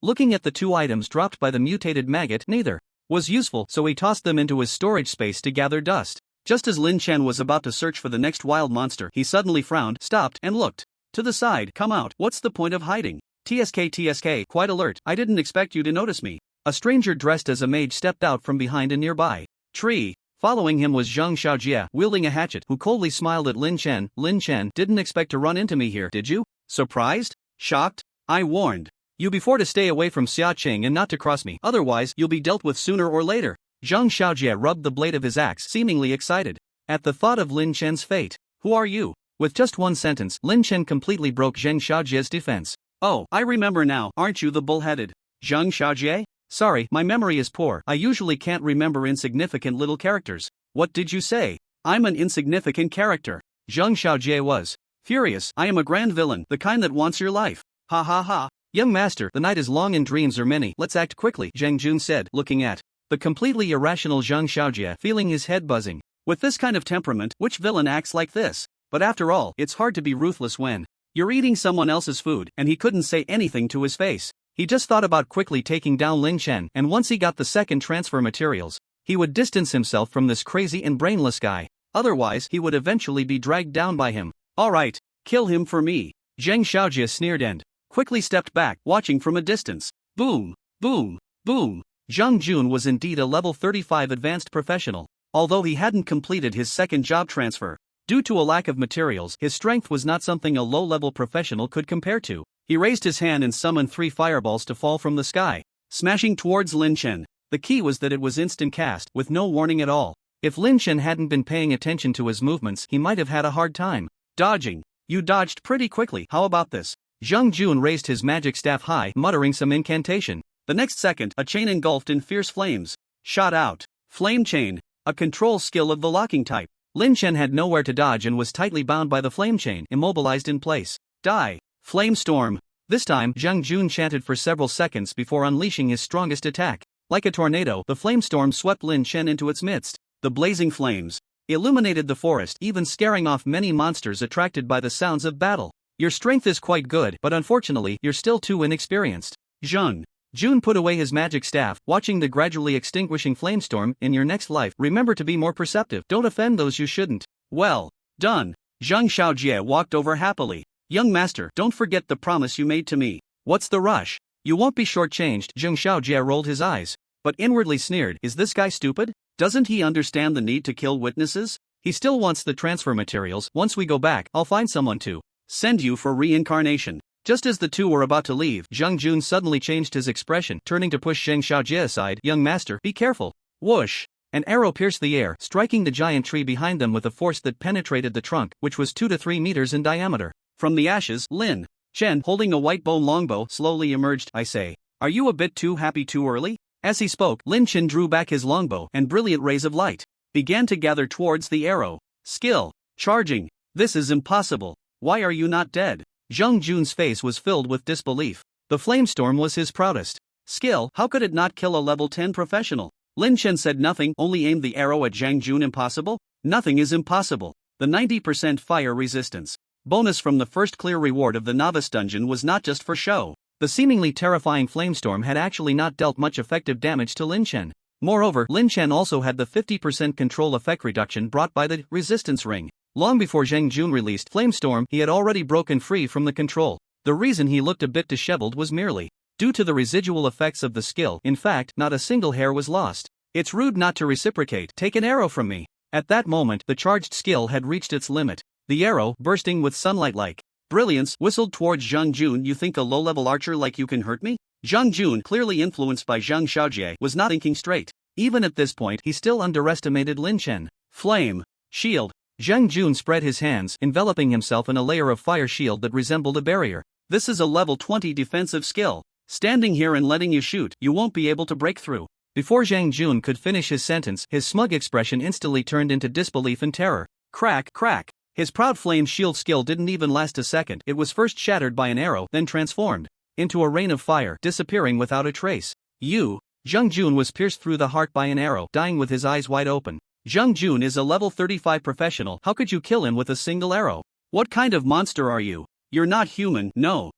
Looking at the two items dropped by the mutated maggot, neither was useful, so he tossed them into his storage space to gather dust. Just as Lin Chen was about to search for the next wild monster, he suddenly frowned, stopped, and looked to the side. Come out, what's the point of hiding? TSK, quite alert, I didn't expect you to notice me. A stranger dressed as a mage stepped out from behind a nearby tree. Following him was Zhang Xiaojie, wielding a hatchet, who coldly smiled at Lin Chen. Lin Chen, didn't expect to run into me here, did you? Surprised? Shocked? I warned you before to stay away from Xia Qing and not to cross me, otherwise you'll be dealt with sooner or later. Zhang Xiaojie rubbed the blade of his axe, seemingly excited at the thought of Lin Chen's fate. Who are you? With just one sentence, Lin Chen completely broke Zhang Xiaojie's defense. Oh, I remember now, aren't you the bull-headed Zhang Xiaojie? Sorry, my memory is poor. I usually can't remember insignificant little characters. What did you say? I'm an insignificant character. Zhang Xiaojie was furious. I am a grand villain, the kind that wants your life. Ha ha ha. Young master, the night is long and dreams are many. Let's act quickly, Zhang Jun said, looking at the completely irrational Zhang Xiaojie, feeling his head buzzing. With this kind of temperament, which villain acts like this? But after all, it's hard to be ruthless when you're eating someone else's food, and he couldn't say anything to his face. He just thought about quickly taking down Lin Chen, and once he got the second transfer materials, he would distance himself from this crazy and brainless guy. Otherwise, he would eventually be dragged down by him. Alright, kill him for me. Zhang Xiaojie sneered and quickly stepped back, watching from a distance. Boom, boom, boom. Zhang Jun was indeed a level 35 advanced professional, although he hadn't completed his second job transfer. Due to a lack of materials, his strength was not something a low-level professional could compare to. He raised his hand and summoned 3 fireballs to fall from the sky, smashing towards Lin Chen. The key was that it was instant cast, with no warning at all. If Lin Chen hadn't been paying attention to his movements, he might have had a hard time dodging. You dodged pretty quickly, how about this? Zhang Jun raised his magic staff high, muttering some incantation. The next second, a chain engulfed in fierce flames shot out. Flame chain, a control skill of the locking type. Lin Chen had nowhere to dodge and was tightly bound by the flame chain, immobilized in place. Die! Flame storm. This time, Zhang Jun chanted for several seconds before unleashing his strongest attack. Like a tornado, the flame storm swept Lin Chen into its midst. The blazing flames illuminated the forest, even scaring off many monsters attracted by the sounds of battle. Your strength is quite good, but unfortunately, you're still too inexperienced. Zhang Jun put away his magic staff, watching the gradually extinguishing flamestorm. In your next life, remember to be more perceptive. Don't offend those you shouldn't. Well done. Zhang Xiaojie walked over happily. Young master, don't forget the promise you made to me. What's the rush? You won't be shortchanged. Zhang Xiaojie rolled his eyes, but inwardly sneered. Is this guy stupid? Doesn't he understand the need to kill witnesses? He still wants the transfer materials. Once we go back, I'll find someone to send you for reincarnation. Just as the two were about to leave, Zhang Jun suddenly changed his expression, turning to push Zhang Xiaojie aside. Young master, be careful. Whoosh! An arrow pierced the air, striking the giant tree behind them with a force that penetrated the trunk, which was 2 to 3 meters in diameter. From the ashes, Lin Chen, holding a white bone longbow, slowly emerged. I say, are you a bit too happy too early? As he spoke, Lin Chen drew back his longbow, and brilliant rays of light began to gather towards the arrow. Skill. Charging. This is impossible. Why are you not dead? Zhang Jun's face was filled with disbelief. The flamestorm was his proudest skill. How could it not kill a level 10 professional? Lin Chen said nothing, only aimed the arrow at Zhang Jun. Impossible? Nothing is impossible. The 90% fire resistance bonus from the first clear reward of the novice dungeon was not just for show. The seemingly terrifying flamestorm had actually not dealt much effective damage to Lin Chen. Moreover, Lin Chen also had the 50% control effect reduction brought by the resistance ring. Long before Zhang Jun released Flamestorm, he had already broken free from the control. The reason he looked a bit disheveled was merely due to the residual effects of the skill. In fact, not a single hair was lost. It's rude not to reciprocate. Take an arrow from me. At that moment, the charged skill had reached its limit. The arrow, bursting with sunlight-like brilliance, whistled towards Zhang Jun. You think a low-level archer like you can hurt me? Zhang Jun, clearly influenced by Zhang Xiaojie, was not thinking straight. Even at this point, he still underestimated Lin Chen. Flame. Shield. Zhang Jun spread his hands, enveloping himself in a layer of fire shield that resembled a barrier. This is a level 20 defensive skill. Standing here and letting you shoot, you won't be able to break through. Before Zhang Jun could finish his sentence, his smug expression instantly turned into disbelief and terror. Crack, crack. His proud flame shield skill didn't even last a second. It was first shattered by an arrow, then transformed into a rain of fire, disappearing without a trace. Zhang Jun was pierced through the heart by an arrow, dying with his eyes wide open. Zhang Jun is a level 35 professional. How could you kill him with a single arrow? What kind of monster are you? You're not human. No,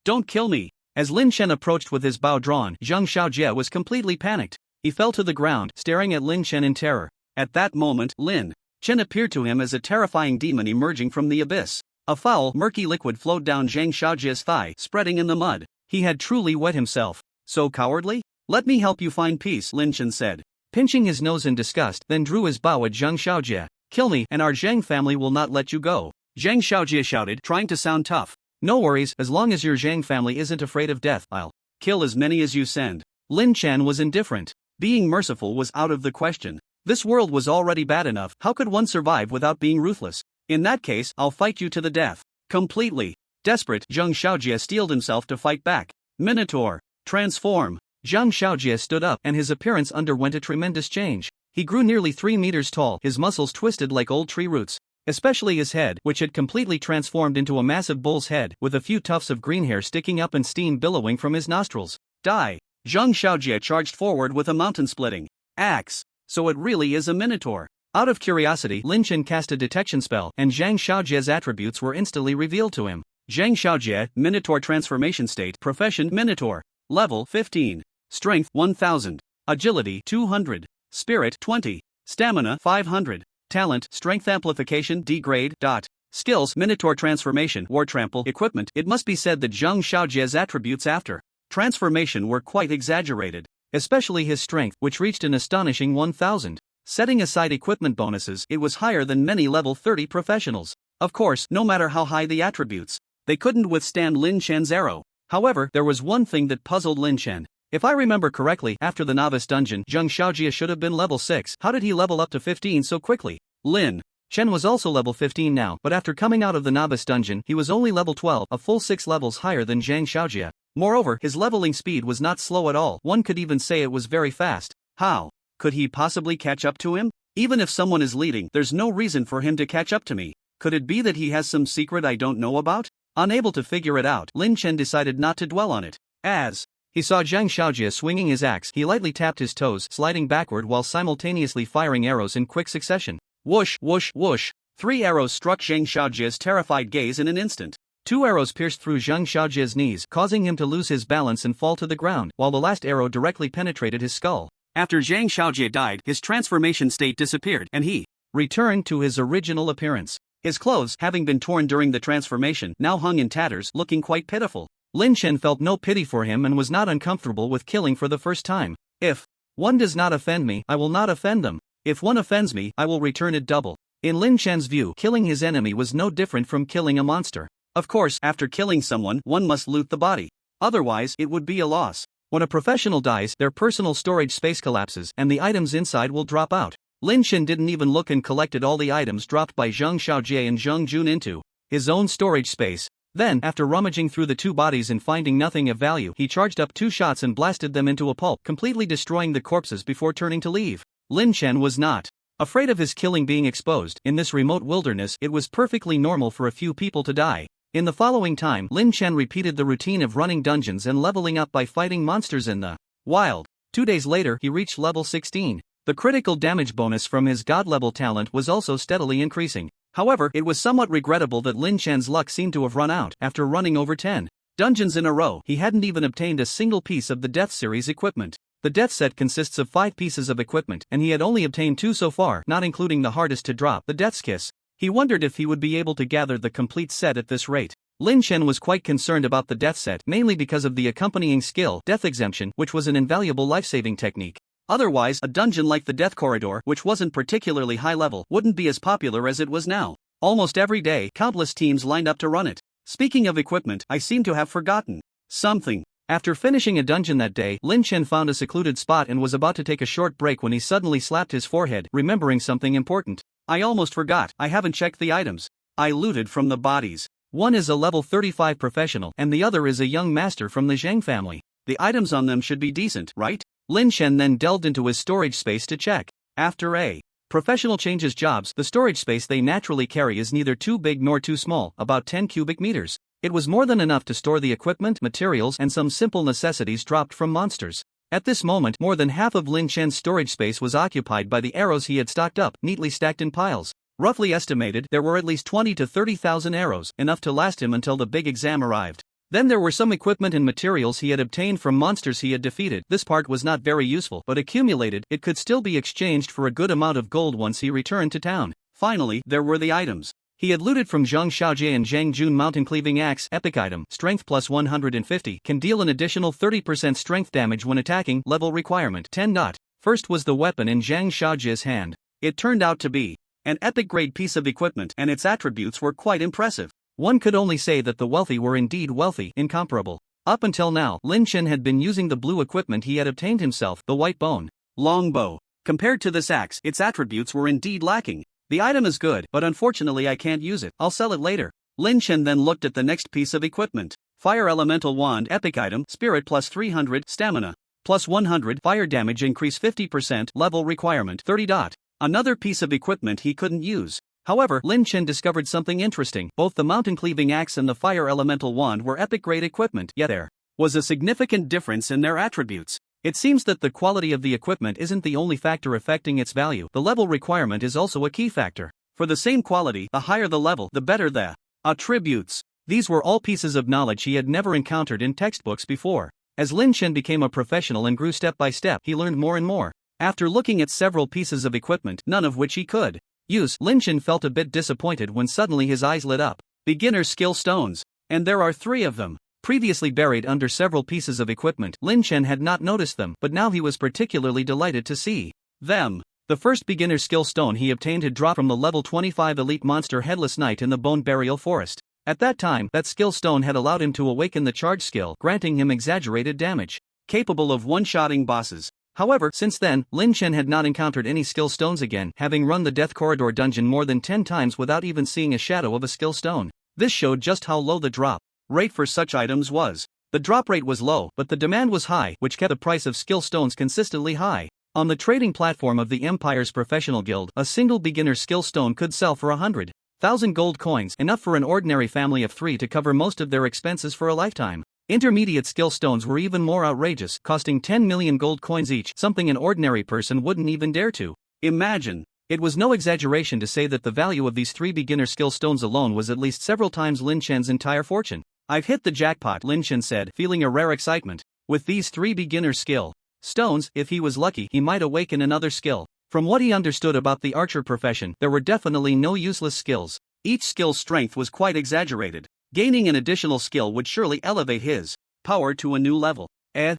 don't kill me. As Lin Chen approached with his bow drawn, Zhang Xiaojie was completely panicked. He fell to the ground, staring at Lin Chen in terror. At that moment, Lin Chen appeared to him as a terrifying demon emerging from the abyss. A foul, murky liquid flowed down Zhang Xiaojie's thigh, spreading in the mud. He had truly wet himself. So cowardly? Let me help you find peace, Lin Chen said, pinching his nose in disgust, then drew his bow at Zhang Xiaojie. Kill me, and our Zhang family will not let you go. Zhang Xiaojie shouted, trying to sound tough. No worries, as long as your Zhang family isn't afraid of death, I'll kill as many as you send. Lin Chen was indifferent. Being merciful was out of the question. This world was already bad enough. How could one survive without being ruthless? In that case, I'll fight you to the death. Completely desperate, Zhang Xiaojie steeled himself to fight back. Minotaur. Transform. Zhang Xiaojie stood up, and his appearance underwent a tremendous change. He grew nearly 3 meters tall, his muscles twisted like old tree roots. Especially his head, which had completely transformed into a massive bull's head, with a few tufts of green hair sticking up and steam billowing from his nostrils. Die! Zhang Xiaojie charged forward with a mountain-splitting axe. So it really is a minotaur. Out of curiosity, Lin Chen cast a detection spell, and Zhang Xiaojie's attributes were instantly revealed to him. Zhang Xiaojie, Minotaur transformation state, profession Minotaur. Level 15. Strength 1000. Agility 200. Spirit 20. Stamina 500. Talent, Strength Amplification D grade. Skills, Minotaur Transformation, War Trample. Equipment. It must be said that Zhang Xiaojie's attributes after transformation were quite exaggerated, especially his strength, which reached an astonishing 1000. Setting aside equipment bonuses, it was higher than many level 30 professionals. Of course, no matter how high the attributes, they couldn't withstand Lin Chen's arrow. However, there was one thing that puzzled Lin Chen. If I remember correctly, after the novice dungeon, Zheng Xiaojie should have been level 6. How did he level up to 15 so quickly? Lin Chen was also level 15 now, but after coming out of the novice dungeon, he was only level 12, a full 6 levels higher than Zhang Xiaojie. Moreover, his leveling speed was not slow at all. One could even say it was very fast. How could he possibly catch up to him? Even if someone is leading, there's no reason for him to catch up to me. Could it be that he has some secret I don't know about? Unable to figure it out, Lin Chen decided not to dwell on it. As he saw Zhang Xiaojie swinging his axe, he lightly tapped his toes, sliding backward while simultaneously firing arrows in quick succession. Whoosh, whoosh, whoosh. 3 arrows struck Zhang Xiaojie's terrified gaze in an instant. 2 arrows pierced through Zhang Xiaojie's knees, causing him to lose his balance and fall to the ground, while the last arrow directly penetrated his skull. After Zhang Xiaojie died, his transformation state disappeared, and he returned to his original appearance. His clothes, having been torn during the transformation, now hung in tatters, looking quite pitiful. Lin Chen felt no pity for him and was not uncomfortable with killing for the first time. If one does not offend me, I will not offend them. If one offends me, I will return it double. In Lin Chen's view, killing his enemy was no different from killing a monster. Of course, after killing someone, one must loot the body. Otherwise, it would be a loss. When a professional dies, their personal storage space collapses, and the items inside will drop out. Lin Chen didn't even look and collected all the items dropped by Zhang Xiaojie and Zheng Jun into his own storage space. Then, after rummaging through the 2 bodies and finding nothing of value, he charged up 2 shots and blasted them into a pulp, completely destroying the corpses before turning to leave. Lin Chen was not afraid of his killing being exposed. In this remote wilderness, it was perfectly normal for a few people to die. In the following time, Lin Chen repeated the routine of running dungeons and leveling up by fighting monsters in the wild. 2 days later, he reached level 16. The critical damage bonus from his god-level talent was also steadily increasing. However, it was somewhat regrettable that Lin Chen's luck seemed to have run out. After running over 10 dungeons in a row, he hadn't even obtained a single piece of the Death Series equipment. The Death set consists of 5 pieces of equipment, and he had only obtained 2 so far, not including the hardest to drop, the Death's Kiss. He wondered if he would be able to gather the complete set at this rate. Lin Chen was quite concerned about the Death set, mainly because of the accompanying skill, Death Exemption, which was an invaluable life-saving technique. Otherwise, a dungeon like the Death Corridor, which wasn't particularly high level, wouldn't be as popular as it was now. Almost every day, countless teams lined up to run it. Speaking of equipment, I seem to have forgotten something. After finishing a dungeon that day, Lin Chen found a secluded spot and was about to take a short break when he suddenly slapped his forehead, remembering something important. I almost forgot, I haven't checked the items I looted from the bodies. One is a level 35 professional, and the other is a young master from the Zhang family. The items on them should be decent, right? Lin Chen then delved into his storage space to check. After a professional changes jobs, the storage space they naturally carry is neither too big nor too small, about 10 cubic meters. It was more than enough to store the equipment, materials, and some simple necessities dropped from monsters. At this moment, more than half of Lin Chen's storage space was occupied by the arrows he had stocked up, neatly stacked in piles. Roughly estimated, there were at least 20 to 30,000 arrows, enough to last him until the big exam arrived. Then there were some equipment and materials he had obtained from monsters he had defeated. This part was not very useful, but accumulated, it could still be exchanged for a good amount of gold once he returned to town. Finally, there were the items he had looted from Zhang Xiaojie and Zhang Jun. Mountain Cleaving Axe, epic item, strength plus 150, can deal an additional 30% strength damage when attacking, level requirement 10. First was the weapon in Zhang Xiaojie's hand. It turned out to be an epic grade piece of equipment, and its attributes were quite impressive. One could only say that the wealthy were indeed wealthy, incomparable. Up until now, Lin Chen had been using the blue equipment he had obtained himself, the white bone longbow. Compared to this axe, its attributes were indeed lacking. The item is good, but unfortunately I can't use it, I'll sell it later. Lin Chen then looked at the next piece of equipment. Fire Elemental Wand, epic item, spirit plus 300, stamina plus 100, fire damage increase 50%, level requirement 30. Another piece of equipment he couldn't use. However, Lin Chen discovered something interesting. Both the Mountain Cleaving Axe and the Fire Elemental Wand were epic grade equipment, yet there was a significant difference in their attributes. It seems that the quality of the equipment isn't the only factor affecting its value. The level requirement is also a key factor. For the same quality, the higher the level, the better the attributes. These were all pieces of knowledge he had never encountered in textbooks before. As Lin Chen became a professional and grew step by step, he learned more and more. After looking at several pieces of equipment, none of which he could use, Lin Chen felt a bit disappointed when suddenly his eyes lit up. Beginner's Skill Stones. And there are 3 of them. Previously buried under several pieces of equipment, Lin Chen had not noticed them, but now he was particularly delighted to see them. The first beginner skill stone he obtained had dropped from the level 25 elite monster Headless Knight in the Bone Burial Forest. At that time, that skill stone had allowed him to awaken the charge skill, granting him exaggerated damage, capable of one-shotting bosses. However, since then, Lin Chen had not encountered any skill stones again, having run the Death Corridor dungeon more than 10 times without even seeing a shadow of a skill stone. This showed just how low the drop rate for such items was. The drop rate was low, but the demand was high, which kept the price of skill stones consistently high. On the trading platform of the Empire's Professional Guild, a single beginner skill stone could sell for 100,000 gold coins, enough for an ordinary family of 3 to cover most of their expenses for a lifetime. Intermediate skill stones were even more outrageous, costing 10 million gold coins each, something an ordinary person wouldn't even dare to imagine. It was no exaggeration to say that the value of these 3 beginner skill stones alone was at least several times Lin Chen's entire fortune. "I've hit the jackpot," Lin Chen said, feeling a rare excitement. With these 3 beginner skill stones, if he was lucky, he might awaken another skill. From what he understood about the archer profession, there were definitely no useless skills. Each skill's strength was quite exaggerated. Gaining an additional skill would surely elevate his power to a new level.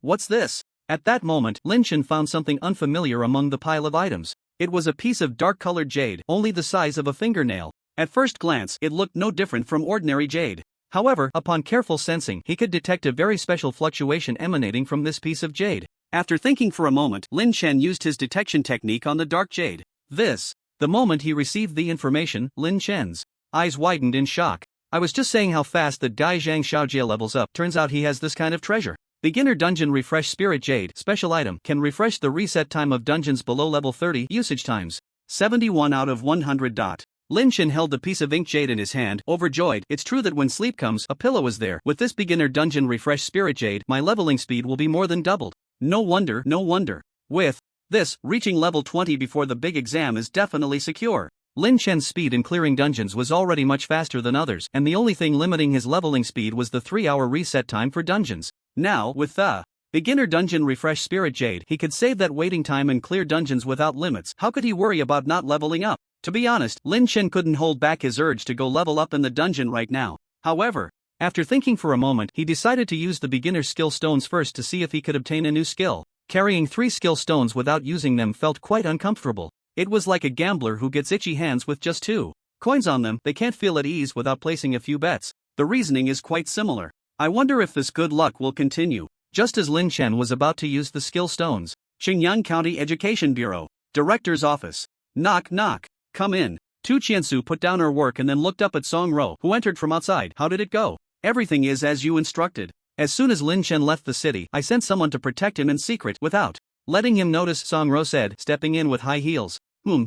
What's this? At that moment, Lin Chen found something unfamiliar among the pile of items. It was a piece of dark-colored jade, only the size of a fingernail. At first glance, it looked no different from ordinary jade. However, upon careful sensing, he could detect a very special fluctuation emanating from this piece of jade. After thinking for a moment, Lin Chen used his detection technique on the dark jade. The moment he received the information, Lin Chen's eyes widened in shock. "I was just saying how fast the Dai Zhang Xiaojie levels up. Turns out he has this kind of treasure. Beginner Dungeon Refresh Spirit Jade, special item, can refresh the reset time of dungeons below level 30, usage times 71 out of 100. Lin Chen held the piece of ink jade in his hand, overjoyed. "It's true that when sleep comes, a pillow is there. With this beginner dungeon refresh spirit jade, my leveling speed will be more than doubled. No wonder. With this, reaching level 20 before the big exam is definitely secure." Lin Chen's speed in clearing dungeons was already much faster than others, and the only thing limiting his leveling speed was the 3-hour reset time for dungeons. Now, with the beginner dungeon refresh spirit jade, he could save that waiting time and clear dungeons without limits. How could he worry about not leveling up? To be honest, Lin Chen couldn't hold back his urge to go level up in the dungeon right now. However, after thinking for a moment, he decided to use the beginner skill stones first to see if he could obtain a new skill. Carrying 3 skill stones without using them felt quite uncomfortable. It was like a gambler who gets itchy hands with just 2 coins on them. They can't feel at ease without placing a few bets. The reasoning is quite similar. I wonder if this good luck will continue. Just as Lin Chen was about to use the skill stones, Qingyang County Education Bureau, Director's Office. Knock knock. "Come in." Tu Qiansu put down her work and then looked up at Song Ro, who entered from outside. "How did it go?" "Everything is as you instructed. As soon as Lin Chen left the city, I sent someone to protect him in secret without letting him notice," Song Ro said, stepping in with high heels.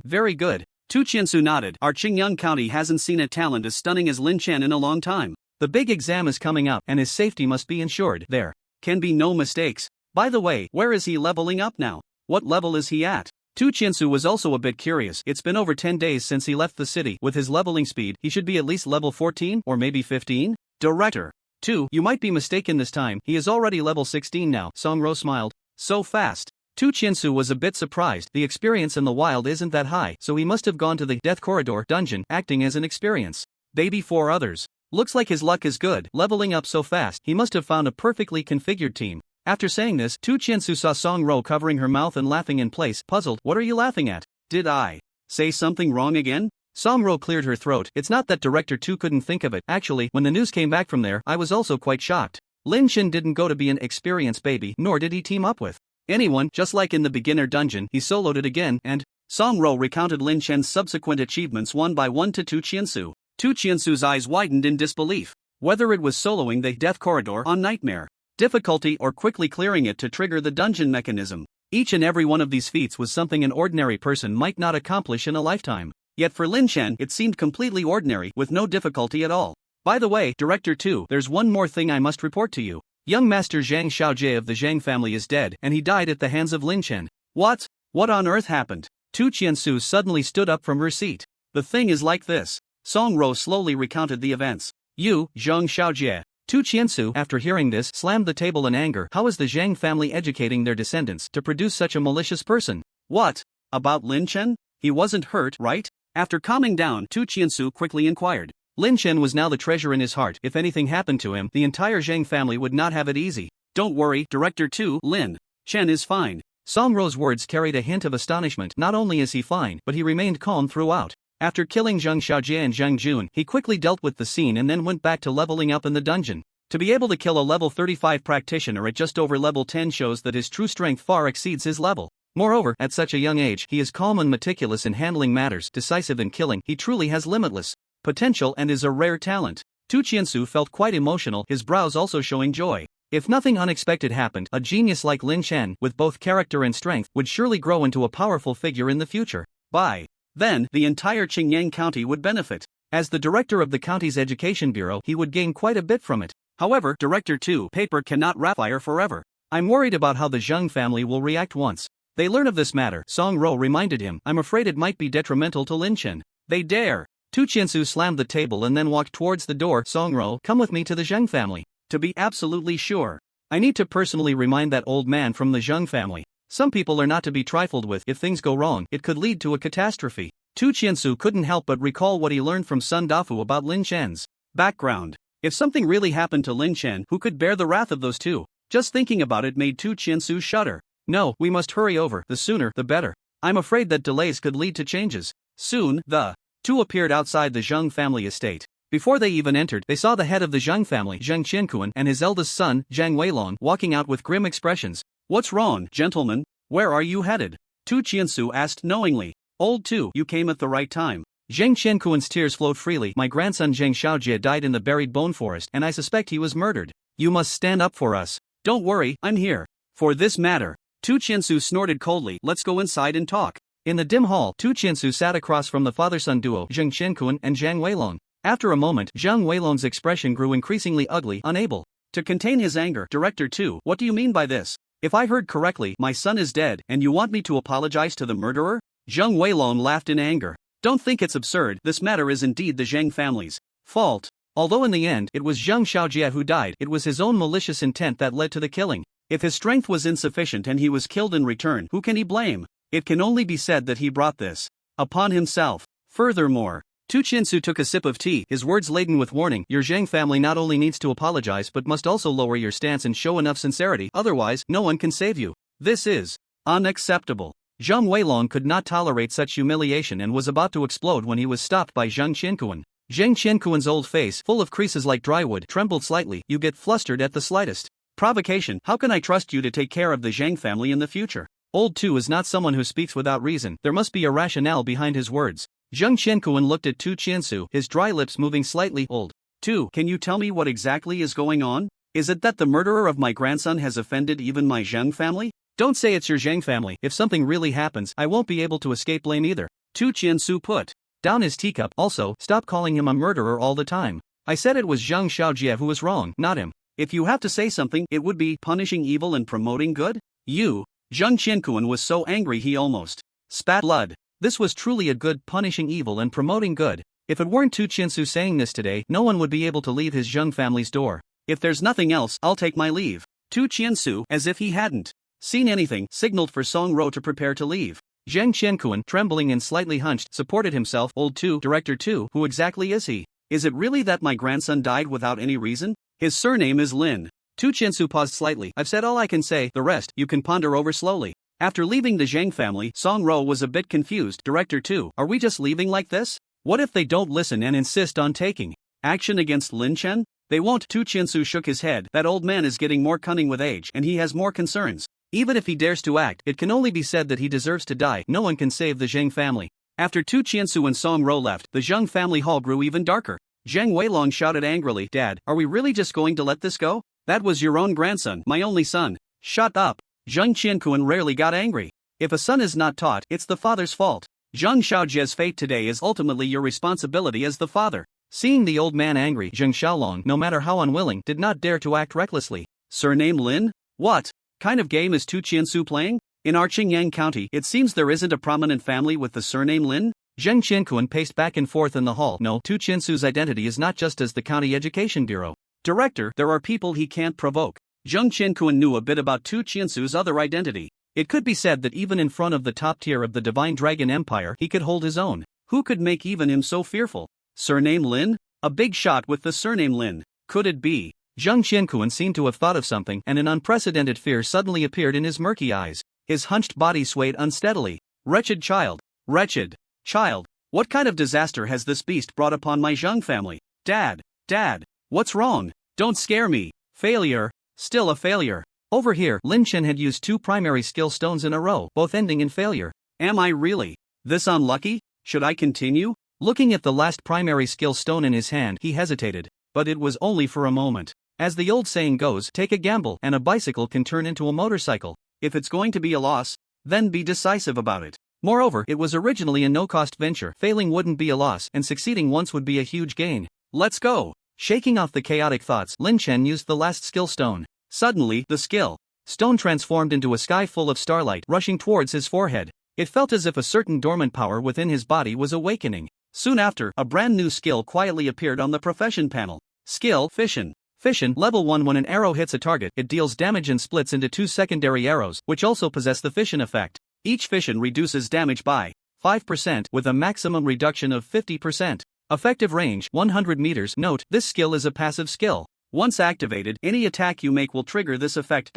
Very good." Tu Qiansu nodded. "Our Qingyang County hasn't seen a talent as stunning as Lin Chen in a long time. The big exam is coming up, and his safety must be ensured. There can be no mistakes. By the way, where is he leveling up now? What level is he at?" Tu Qiansu was also a bit curious. It's been over 10 days since he left the city. With his leveling speed, he should be at least level 14, or maybe 15? "Director. 2, you might be mistaken this time. He is already level 16 now." Song Ro smiled. "So fast?" Tu Qiansu was a bit surprised. The experience in the wild isn't that high, so he must have gone to the Death Corridor dungeon, acting as an experience baby for others. Looks like his luck is good, leveling up so fast. He must have found a perfectly configured team. After saying this, Tu Qiansu saw Song Ro covering her mouth and laughing in place, puzzled. "What are you laughing at? Did I say something wrong again?" Song Ro cleared her throat. "It's not that Director Tu couldn't think of it. Actually, when the news came back from there, I was also quite shocked. Lin Chen didn't go to be an experienced baby, nor did he team up with anyone. Just like in the beginner dungeon, he soloed it again, and..." Song Ro recounted Lin Chen's subsequent achievements one by one to Tu Qiansu. Tu Qiansu's eyes widened in disbelief. Whether it was soloing the Death Corridor on Nightmare difficulty or quickly clearing it to trigger the dungeon mechanism, each and every one of these feats was something an ordinary person might not accomplish in a lifetime. Yet for Lin Chen, it seemed completely ordinary, with no difficulty at all. "By the way, Director Tu, there's one more thing I must report to you. Young Master Zhang Xiaojie of the Zhang family is dead, and he died at the hands of Lin Chen." "What? What on earth happened?" Tu Qiansu suddenly stood up from her seat. "The thing is like this." Song Ro slowly recounted the events. "You, Zhang Xiaojie." Tu Qiansu, after hearing this, slammed the table in anger. How is the Zhang family educating their descendants to produce such a malicious person? "What? About Lin Chen? He wasn't hurt, right?" After calming down, Tu Qiansu quickly inquired. Lin Chen was now the treasure in his heart. If anything happened to him, the entire Zhang family would not have it easy. Don't worry, Director 2, Lin Chen is fine. Song Ro's words carried a hint of astonishment. Not only is he fine, but he remained calm throughout. After killing Zheng Xiaojie and Zheng Jun, he quickly dealt with the scene and then went back to leveling up in the dungeon. To be able to kill a level 35 practitioner at just over level 10 shows that his true strength far exceeds his level. Moreover, at such a young age, he is calm and meticulous in handling matters, decisive in killing. He truly has limitless potential and is a rare talent. Tu Qiansu felt quite emotional, his brows also showing joy. If nothing unexpected happened, a genius like Lin Chen, with both character and strength, would surely grow into a powerful figure in the future. By then, the entire Qingyang County would benefit. As the director of the county's education bureau, he would gain quite a bit from it. However, Director 2, paper cannot rapid-fire forever. I'm worried about how the Zheng family will react once they learn of this matter. Song Ro reminded him, I'm afraid it might be detrimental to Lin Chen. They dare. Tu Qiansu slammed the table and then walked towards the door. Song Ro, come with me to the Zheng family. To be absolutely sure, I need to personally remind that old man from the Zheng family. Some people are not to be trifled with. If things go wrong, it could lead to a catastrophe. Tu Qiansu couldn't help but recall what he learned from Sun Dafu about Lin Chen's background. If something really happened to Lin Chen, who could bear the wrath of those two? Just thinking about it made Tu Qiansu shudder. No, we must hurry over. The sooner, the better. I'm afraid that delays could lead to changes. Soon, the two appeared outside the Zheng family estate. Before they even entered, they saw the head of the Zheng family, Zheng Qiankuan, and his eldest son, Zhang Weilong, walking out with grim expressions. What's wrong, gentlemen? Where are you headed? Tu Qiansu asked knowingly. Old Tu, you came at the right time. Zheng Qiankuan's tears flowed freely. My grandson Zheng Xiaojie died in the buried bone forest, and I suspect he was murdered. You must stand up for us. Don't worry, I'm here. For this matter. Tu Qiansu snorted coldly. Let's go inside and talk. In the dim hall, Tu Qiansu sat across from the father-son duo, Zheng Qiankuan and Zhang Weilong. After a moment, Zhang Weilong's expression grew increasingly ugly, unable to contain his anger. Director 2, what do you mean by this? If I heard correctly, my son is dead, and you want me to apologize to the murderer? Zhang Weilong laughed in anger. Don't think it's absurd. This matter is indeed the Zheng family's fault. Although in the end, it was Zheng Xiaojie who died, it was his own malicious intent that led to the killing. If his strength was insufficient and he was killed in return, who can he blame? It can only be said that he brought this upon himself. Furthermore, Tu Qiansu took a sip of tea, his words laden with warning. Your Zheng family not only needs to apologize but must also lower your stance and show enough sincerity, otherwise, no one can save you. This is unacceptable. Zhang Weilong could not tolerate such humiliation and was about to explode when he was stopped by Zheng Qiankuan. Zheng Qiankuan's old face, full of creases like dry wood, trembled slightly. You get flustered at the slightest provocation. How can I trust you to take care of the Zheng family in the future? Old Tu is not someone who speaks without reason. There must be a rationale behind his words. Zheng Qiankuan looked at Tu Qiansu, his dry lips moving slightly. Old Tu, can you tell me what exactly is going on? Is it that the murderer of my grandson has offended even my Zheng family? Don't say it's your Zheng family. If something really happens, I won't be able to escape blame either. Tu Qiansu put down his teacup. Also, stop calling him a murderer all the time. I said it was Zheng Xiaojie who was wrong, not him. If you have to say something, it would be punishing evil and promoting good? You. Zheng Qiankuan was so angry he almost spat blood. This was truly a good punishing evil and promoting good. If it weren't Tu Qiansu saying this today, no one would be able to leave his Zheng family's door. If there's nothing else, I'll take my leave. Tu Qiansu, as if he hadn't seen anything, signaled for Song Ro to prepare to leave. Zheng Qiankuan, trembling and slightly hunched, supported himself. Old Tu, Director 2, who exactly is he? Is it really that my grandson died without any reason? His surname is Lin. Tu Qiansu paused slightly. I've said all I can say, the rest, you can ponder over slowly. After leaving the Zheng family, Song Ro was a bit confused. Director 2, are we just leaving like this? What if they don't listen and insist on taking action against Lin Chen? They won't. Tu Qiansu shook his head. That old man is getting more cunning with age, and he has more concerns. Even if he dares to act, it can only be said that he deserves to die. No one can save the Zheng family. After Tu Qiansu and Song Ro left, the Zheng family hall grew even darker. Zhang Weilong shouted angrily, Dad, are we really just going to let this go? That was your own grandson, my only son. Shut up. Zheng Qiankuan rarely got angry. If a son is not taught, it's the father's fault. Zheng Xiaojie's fate today is ultimately your responsibility as the father. Seeing the old man angry, Zheng Xiaolong, no matter how unwilling, did not dare to act recklessly. Surname Lin? What kind of game is Tu Qiansu playing? In our Qingyang County, it seems there isn't a prominent family with the surname Lin? Zheng Qiankuan paced back and forth in the hall. No, Tu Qiansu's identity is not just as the County Education Bureau Director. There are people he can't provoke. Zheng Qiankuan knew a bit about Tu Qiansu's other identity. It could be said that even in front of the top tier of the Divine Dragon Empire, he could hold his own. Who could make even him so fearful? Surname Lin? A big shot with the surname Lin. Could it be? Zheng Qianquan seemed to have thought of something, and an unprecedented fear suddenly appeared in his murky eyes. His hunched body swayed unsteadily. Wretched child. Wretched child. What kind of disaster has this beast brought upon my Zheng family? Dad. Dad. What's wrong? Don't scare me. Failure. Still a failure. Over here, Lin Chen had used 2 primary skill stones in a row, both ending in failure. Am I really this unlucky? Should I continue? Looking at the last primary skill stone in his hand, he hesitated, but it was only for a moment. As the old saying goes, take a gamble and a bicycle can turn into a motorcycle. If it's going to be a loss, then be decisive about it. Moreover, it was originally a no-cost venture. Failing wouldn't be a loss, and succeeding once would be a huge gain. Let's go! Shaking off the chaotic thoughts, Lin Chen used the last skill stone. Suddenly, the skill stone transformed into a sky full of starlight rushing towards his forehead. It felt as if a certain dormant power within his body was awakening. Soon after, a brand new skill quietly appeared on the profession panel. Skill, Fission. Fission, level 1. When an arrow hits a target, it deals damage and splits into 2 secondary arrows, which also possess the fission effect. Each fission reduces damage by 5% with a maximum reduction of 50%. Effective range, 100 meters. Note, this skill is a passive skill. Once activated, any attack you make will trigger this effect.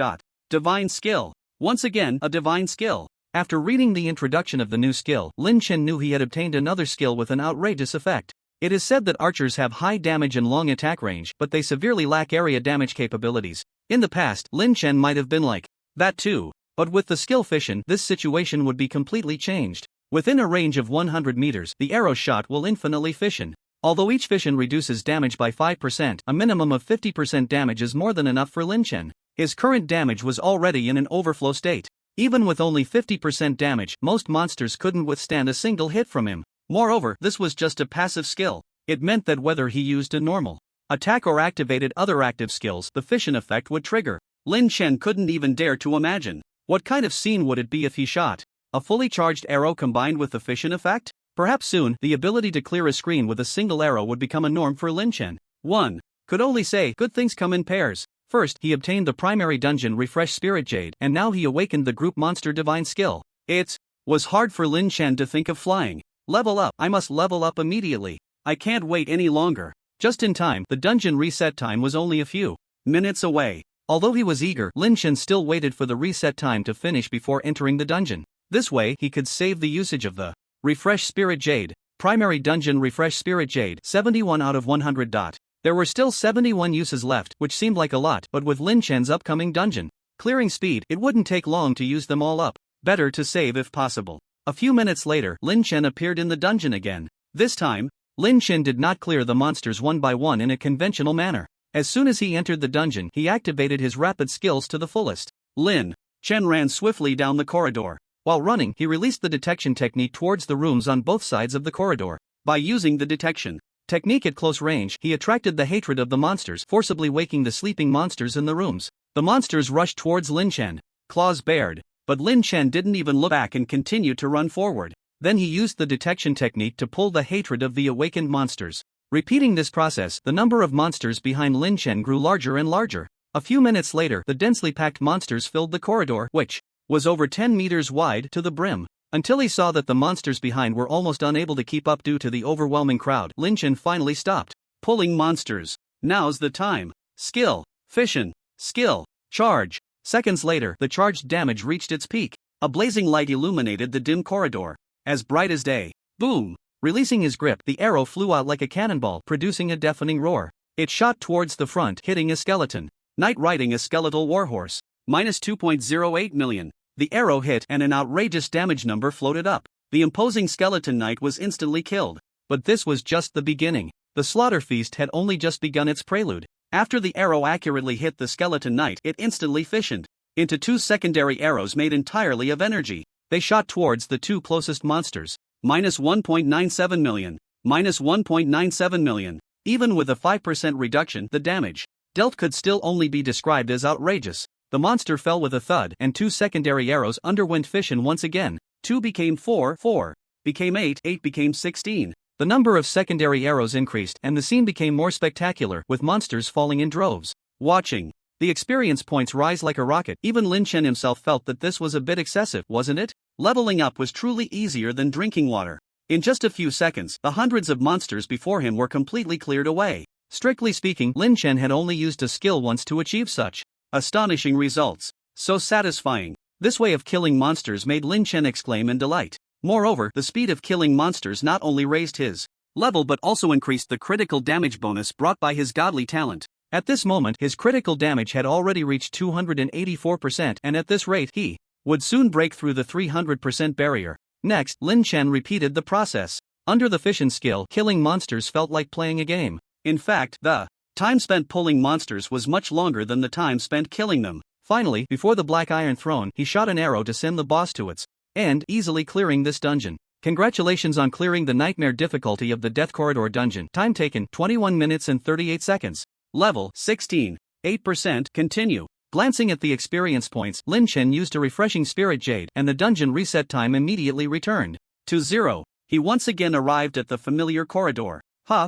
Divine skill. Once again, a divine skill. After reading the introduction of the new skill, Lin Chen knew he had obtained another skill with an outrageous effect. It is said that archers have high damage and long attack range, but they severely lack area damage capabilities. In the past, Lin Chen might have been like that too, but with the skill fission, this situation would be completely changed. Within a range of 100 meters, the arrow shot will infinitely fission. Although each fission reduces damage by 5%, a minimum of 50% damage is more than enough for Lin Chen. His current damage was already in an overflow state. Even with only 50% damage, most monsters couldn't withstand a single hit from him. Moreover, this was just a passive skill. It meant that whether he used a normal attack or activated other active skills, the fission effect would trigger. Lin Chen couldn't even dare to imagine. What kind of scene would it be if he shot a fully charged arrow combined with the fission effect? Perhaps soon, the ability to clear a screen with a single arrow would become a norm for Lin Chen. 1. Could only say, good things come in pairs. First, he obtained the primary dungeon Refresh Spirit Jade, and now he awakened the group monster divine skill. It was hard for Lin Chen to think of flying. Level up, I must level up immediately. I can't wait any longer. Just in time, the dungeon reset time was only a few minutes away. Although he was eager, Lin Chen still waited for the reset time to finish before entering the dungeon. This way, he could save the usage of the Refresh Spirit Jade. Primary dungeon Refresh Spirit Jade, 71 out of 100. There were still 71 uses left, which seemed like a lot, but with Lin Chen's upcoming dungeon clearing speed, it wouldn't take long to use them all up. Better to save if possible. A few minutes later, Lin Chen appeared in the dungeon again. This time, Lin Chen did not clear the monsters one by one in a conventional manner. As soon as he entered the dungeon, he activated his rapid skills to the fullest. Lin Chen ran swiftly down the corridor. While running, he released the detection technique towards the rooms on both sides of the corridor. By using the detection technique at close range, he attracted the hatred of the monsters, forcibly waking the sleeping monsters in the rooms. The monsters rushed towards Lin Chen, claws bared, but Lin Chen didn't even look back and continued to run forward. Then he used the detection technique to pull the hatred of the awakened monsters. Repeating this process, the number of monsters behind Lin Chen grew larger and larger. A few minutes later, the densely packed monsters filled the corridor, which was over 10 meters wide to the brim. Until he saw that the monsters behind were almost unable to keep up due to the overwhelming crowd, Lin Chen finally stopped pulling monsters. Now's the time. Skill, fission, skill, charge. Seconds later, the charged damage reached its peak. A blazing light illuminated the dim corridor, as bright as day. Boom! Releasing his grip, the arrow flew out like a cannonball, producing a deafening roar. It shot towards the front, hitting a skeleton knight riding a skeletal warhorse. Minus 2.08 million. The arrow hit and an outrageous damage number floated up. The imposing skeleton knight was instantly killed. But this was just the beginning. The slaughter feast had only just begun its prelude. After the arrow accurately hit the skeleton knight, it instantly fissioned into 2 secondary arrows made entirely of energy. They shot towards the 2 closest monsters. Minus 1.97 million. Minus 1.97 million. Even with a 5% reduction, the damage dealt could still only be described as outrageous. The monster fell with a thud, and 2 secondary arrows underwent fission once again. 2 became 4, 4 became 8, 8 became 16. The number of secondary arrows increased, and the scene became more spectacular, with monsters falling in droves. Watching the experience points rise like a rocket, even Lin Chen himself felt that this was a bit excessive, wasn't it? Leveling up was truly easier than drinking water. In just a few seconds, the hundreds of monsters before him were completely cleared away. Strictly speaking, Lin Chen had only used a skill once to achieve such astonishing results. So satisfying. This way of killing monsters made Lin Chen exclaim in delight. Moreover, the speed of killing monsters not only raised his level but also increased the critical damage bonus brought by his godly talent. At this moment, his critical damage had already reached 284%, and at this rate he would soon break through the 300% barrier. Next, Lin Chen repeated the process. Under the fission skill, killing monsters felt like playing a game. In fact, the time spent pulling monsters was much longer than the time spent killing them. Finally, before the Black Iron Throne, he shot an arrow to send the boss to its end, easily clearing this dungeon. Congratulations on clearing the nightmare difficulty of the Death Corridor dungeon. Time taken, 21 minutes and 38 seconds. Level 16. 8%. Continue. Glancing at the experience points, Lin Chen used a refreshing spirit jade, and the dungeon reset time immediately returned to 0. He once again arrived at the familiar corridor.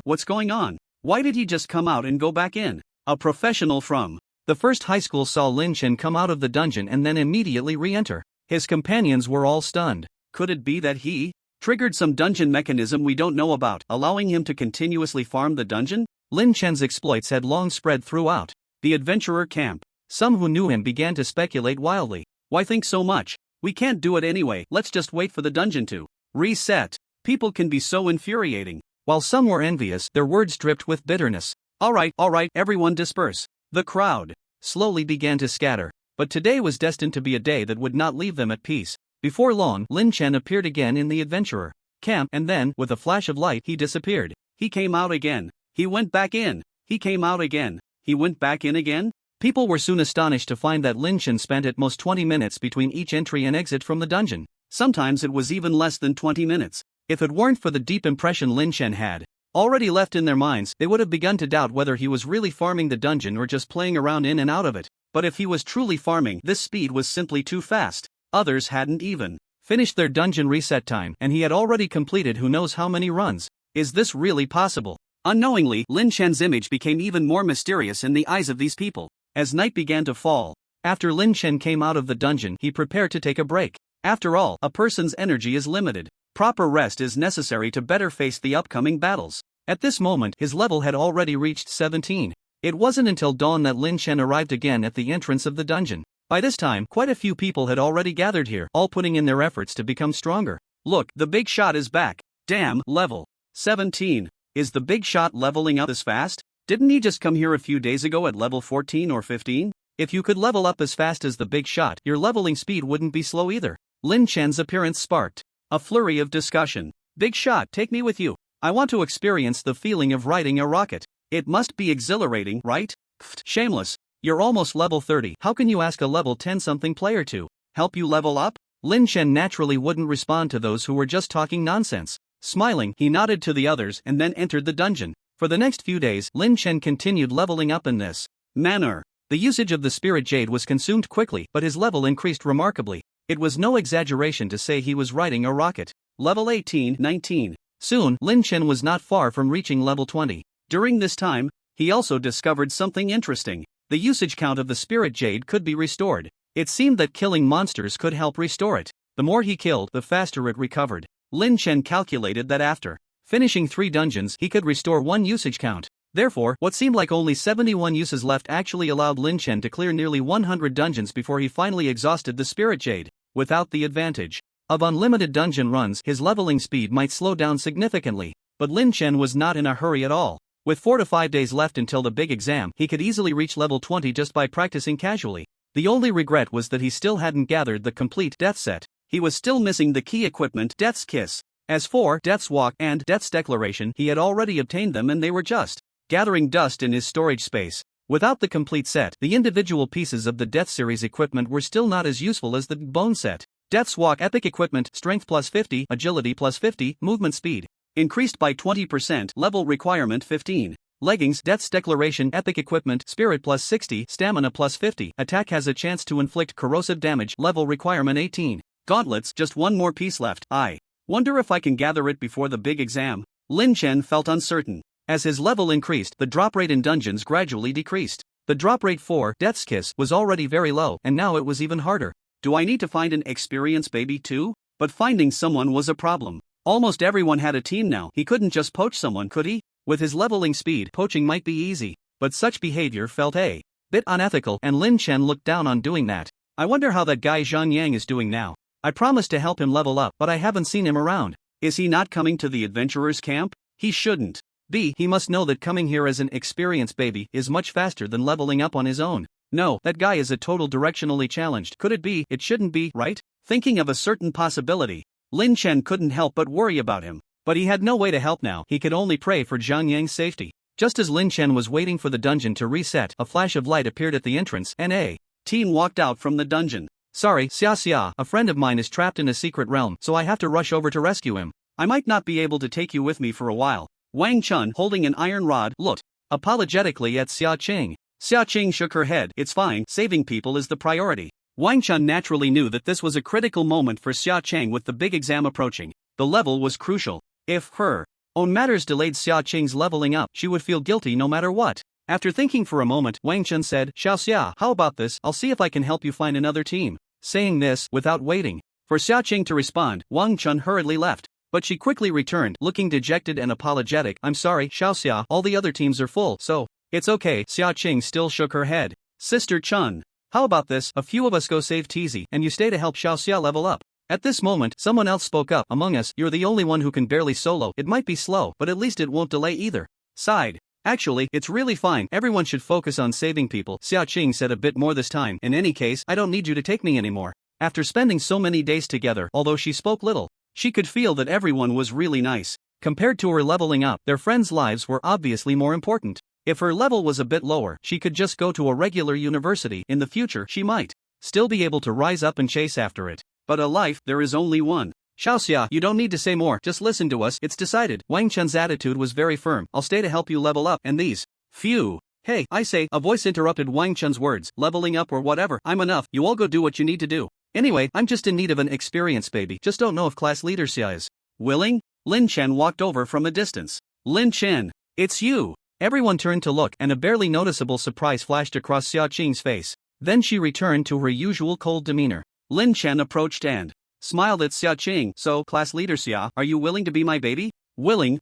What's going on? Why did he just come out and go back in? A professional from the first high school saw Lin Chen come out of the dungeon and then immediately re-enter. His companions were all stunned. Could it be that he triggered some dungeon mechanism we don't know about, allowing him to continuously farm the dungeon? Lin Chen's exploits had long spread throughout the adventurer camp. Some who knew him began to speculate wildly. Why think so much? We can't do it anyway, let's just wait for the dungeon to reset. People can be so infuriating. While some were envious, their words dripped with bitterness. Alright, everyone disperse. The crowd slowly began to scatter. But today was destined to be a day that would not leave them at peace. Before long, Lin Chen appeared again in the adventurer camp, and then, with a flash of light, he disappeared. He came out again. He went back in. He came out again. He went back in again? People were soon astonished to find that Lin Chen spent at most 20 minutes between each entry and exit from the dungeon. Sometimes it was even less than 20 minutes. If it weren't for the deep impression Lin Chen had already left in their minds, they would have begun to doubt whether he was really farming the dungeon or just playing around in and out of it. But if he was truly farming, this speed was simply too fast. Others hadn't even finished their dungeon reset time, and he had already completed who knows how many runs. Is this really possible? Unknowingly, Lin Chen's image became even more mysterious in the eyes of these people. As night began to fall, after Lin Chen came out of the dungeon, he prepared to take a break. After all, a person's energy is limited. Proper rest is necessary to better face the upcoming battles. At this moment, his level had already reached 17. It wasn't until dawn that Lin Chen arrived again at the entrance of the dungeon. By this time, quite a few people had already gathered here, all putting in their efforts to become stronger. Look, the big shot is back. Damn, level 17. Is the big shot leveling up this fast? Didn't he just come here a few days ago at level 14 or 15? If you could level up as fast as the big shot, your leveling speed wouldn't be slow either. Lin Chen's appearance sparked a flurry of discussion. Big shot, take me with you. I want to experience the feeling of riding a rocket. It must be exhilarating, right? Pfft, shameless. You're almost level 30. How can you ask a level 10-something player to help you level up? Lin Chen naturally wouldn't respond to those who were just talking nonsense. Smiling, he nodded to the others and then entered the dungeon. For the next few days, Lin Chen continued leveling up in this manner. The usage of the Spirit Jade was consumed quickly, but his level increased remarkably. It was no exaggeration to say he was riding a rocket. Level 18, 19. Soon, Lin Chen was not far from reaching level 20. During this time, he also discovered something interesting. The usage count of the Spirit Jade could be restored. It seemed that killing monsters could help restore it. The more he killed, the faster it recovered. Lin Chen calculated that after finishing 3 dungeons, he could restore 1 usage count. Therefore, what seemed like only 71 uses left actually allowed Lin Chen to clear nearly 100 dungeons before he finally exhausted the Spirit Jade. Without the advantage of unlimited dungeon runs, his leveling speed might slow down significantly. But Lin Chen was not in a hurry at all. With 4 to 5 days left until the big exam, he could easily reach level 20 just by practicing casually. The only regret was that he still hadn't gathered the complete death set. He was still missing the key equipment, Death's Kiss. As for Death's Walk and Death's Declaration, he had already obtained them and they were just gathering dust in his storage space. Without the complete set, the individual pieces of the Death Series equipment were still not as useful as the Bone set. Death's Walk Epic Equipment, Strength plus 50, Agility plus 50, Movement Speed increased by 20%, Level Requirement 15. Leggings, Death's Declaration Epic Equipment, Spirit plus 60, Stamina plus 50, Attack has a chance to inflict corrosive damage, Level Requirement 18. Gauntlets, just 1 more piece left. I wonder if I can gather it before the big exam. Lin Chen felt uncertain. As his level increased, the drop rate in dungeons gradually decreased. The drop rate for Death's Kiss was already very low, and now it was even harder. Do I need to find an experience baby too? But finding someone was a problem. Almost everyone had a team now. He couldn't just poach someone, could he? With his leveling speed, poaching might be easy, but such behavior felt a bit unethical, and Lin Chen looked down on doing that. I wonder how that guy Zhang Yang is doing now. I promised to help him level up, but I haven't seen him around. Is he not coming to the adventurers camp? He shouldn't. He must know that coming here as an experienced baby is much faster than leveling up on his own. No, that guy is a total directionally challenged. Could it be? It shouldn't be, right? Thinking of a certain possibility, Lin Chen couldn't help but worry about him. But he had no way to help now. He could only pray for Zhang Yang's safety. Just as Lin Chen was waiting for the dungeon to reset, a flash of light appeared at the entrance, and a teen walked out from the dungeon. Sorry, Xia, a friend of mine is trapped in a secret realm, so I have to rush over to rescue him. I might not be able to take you with me for a while. Wang Chun, holding an iron rod, looked apologetically at Xia Qing. Xia Qing shook her head. It's fine, saving people is the priority. Wang Chun naturally knew that this was a critical moment for Xia Qing with the big exam approaching. The level was crucial. If her own matters delayed Xia Qing's leveling up, she would feel guilty no matter what. After thinking for a moment, Wang Chun said, Xiao Xia, how about this? I'll see if I can help you find another team. Saying this, without waiting for Xia Qing to respond, Wang Chun hurriedly left. But she quickly returned, looking dejected and apologetic. I'm sorry, Xiao Xia, all the other teams are full, so it's okay. Xia Qing still shook her head. Sister Chun, how about this? A few of us go save Teasy, and you stay to help Xiao Xia level up. At this moment, someone else spoke up. Among us, you're the only one who can barely solo. It might be slow, but at least it won't delay either. Sighed. Actually, it's really fine. Everyone should focus on saving people. Xia Qing said a bit more this time. In any case, I don't need you to take me anymore. After spending so many days together, although she spoke little, she could feel that everyone was really nice. Compared to her leveling up, their friends' lives were obviously more important. If her level was a bit lower, she could just go to a regular university. In the future, she might still be able to rise up and chase after it. But a life, there is only one. Xiao Xia, you don't need to say more, just listen to us, it's decided. Wang Chun's attitude was very firm. I'll stay to help you level up, and these few. Hey, I say, a voice interrupted Wang Chun's words. Leveling up or whatever, I'm enough, you all go do what you need to do. Anyway, I'm just in need of an experience, baby. Just don't know if class leader Xia is willing. Lin Chen walked over from a distance. Lin Chen, it's you. Everyone turned to look, and a barely noticeable surprise flashed across Xia Qing's face. Then she returned to her usual cold demeanor. Lin Chen approached and smiled at Xia Qing. So, class leader Xia, are you willing to be my baby? Willing.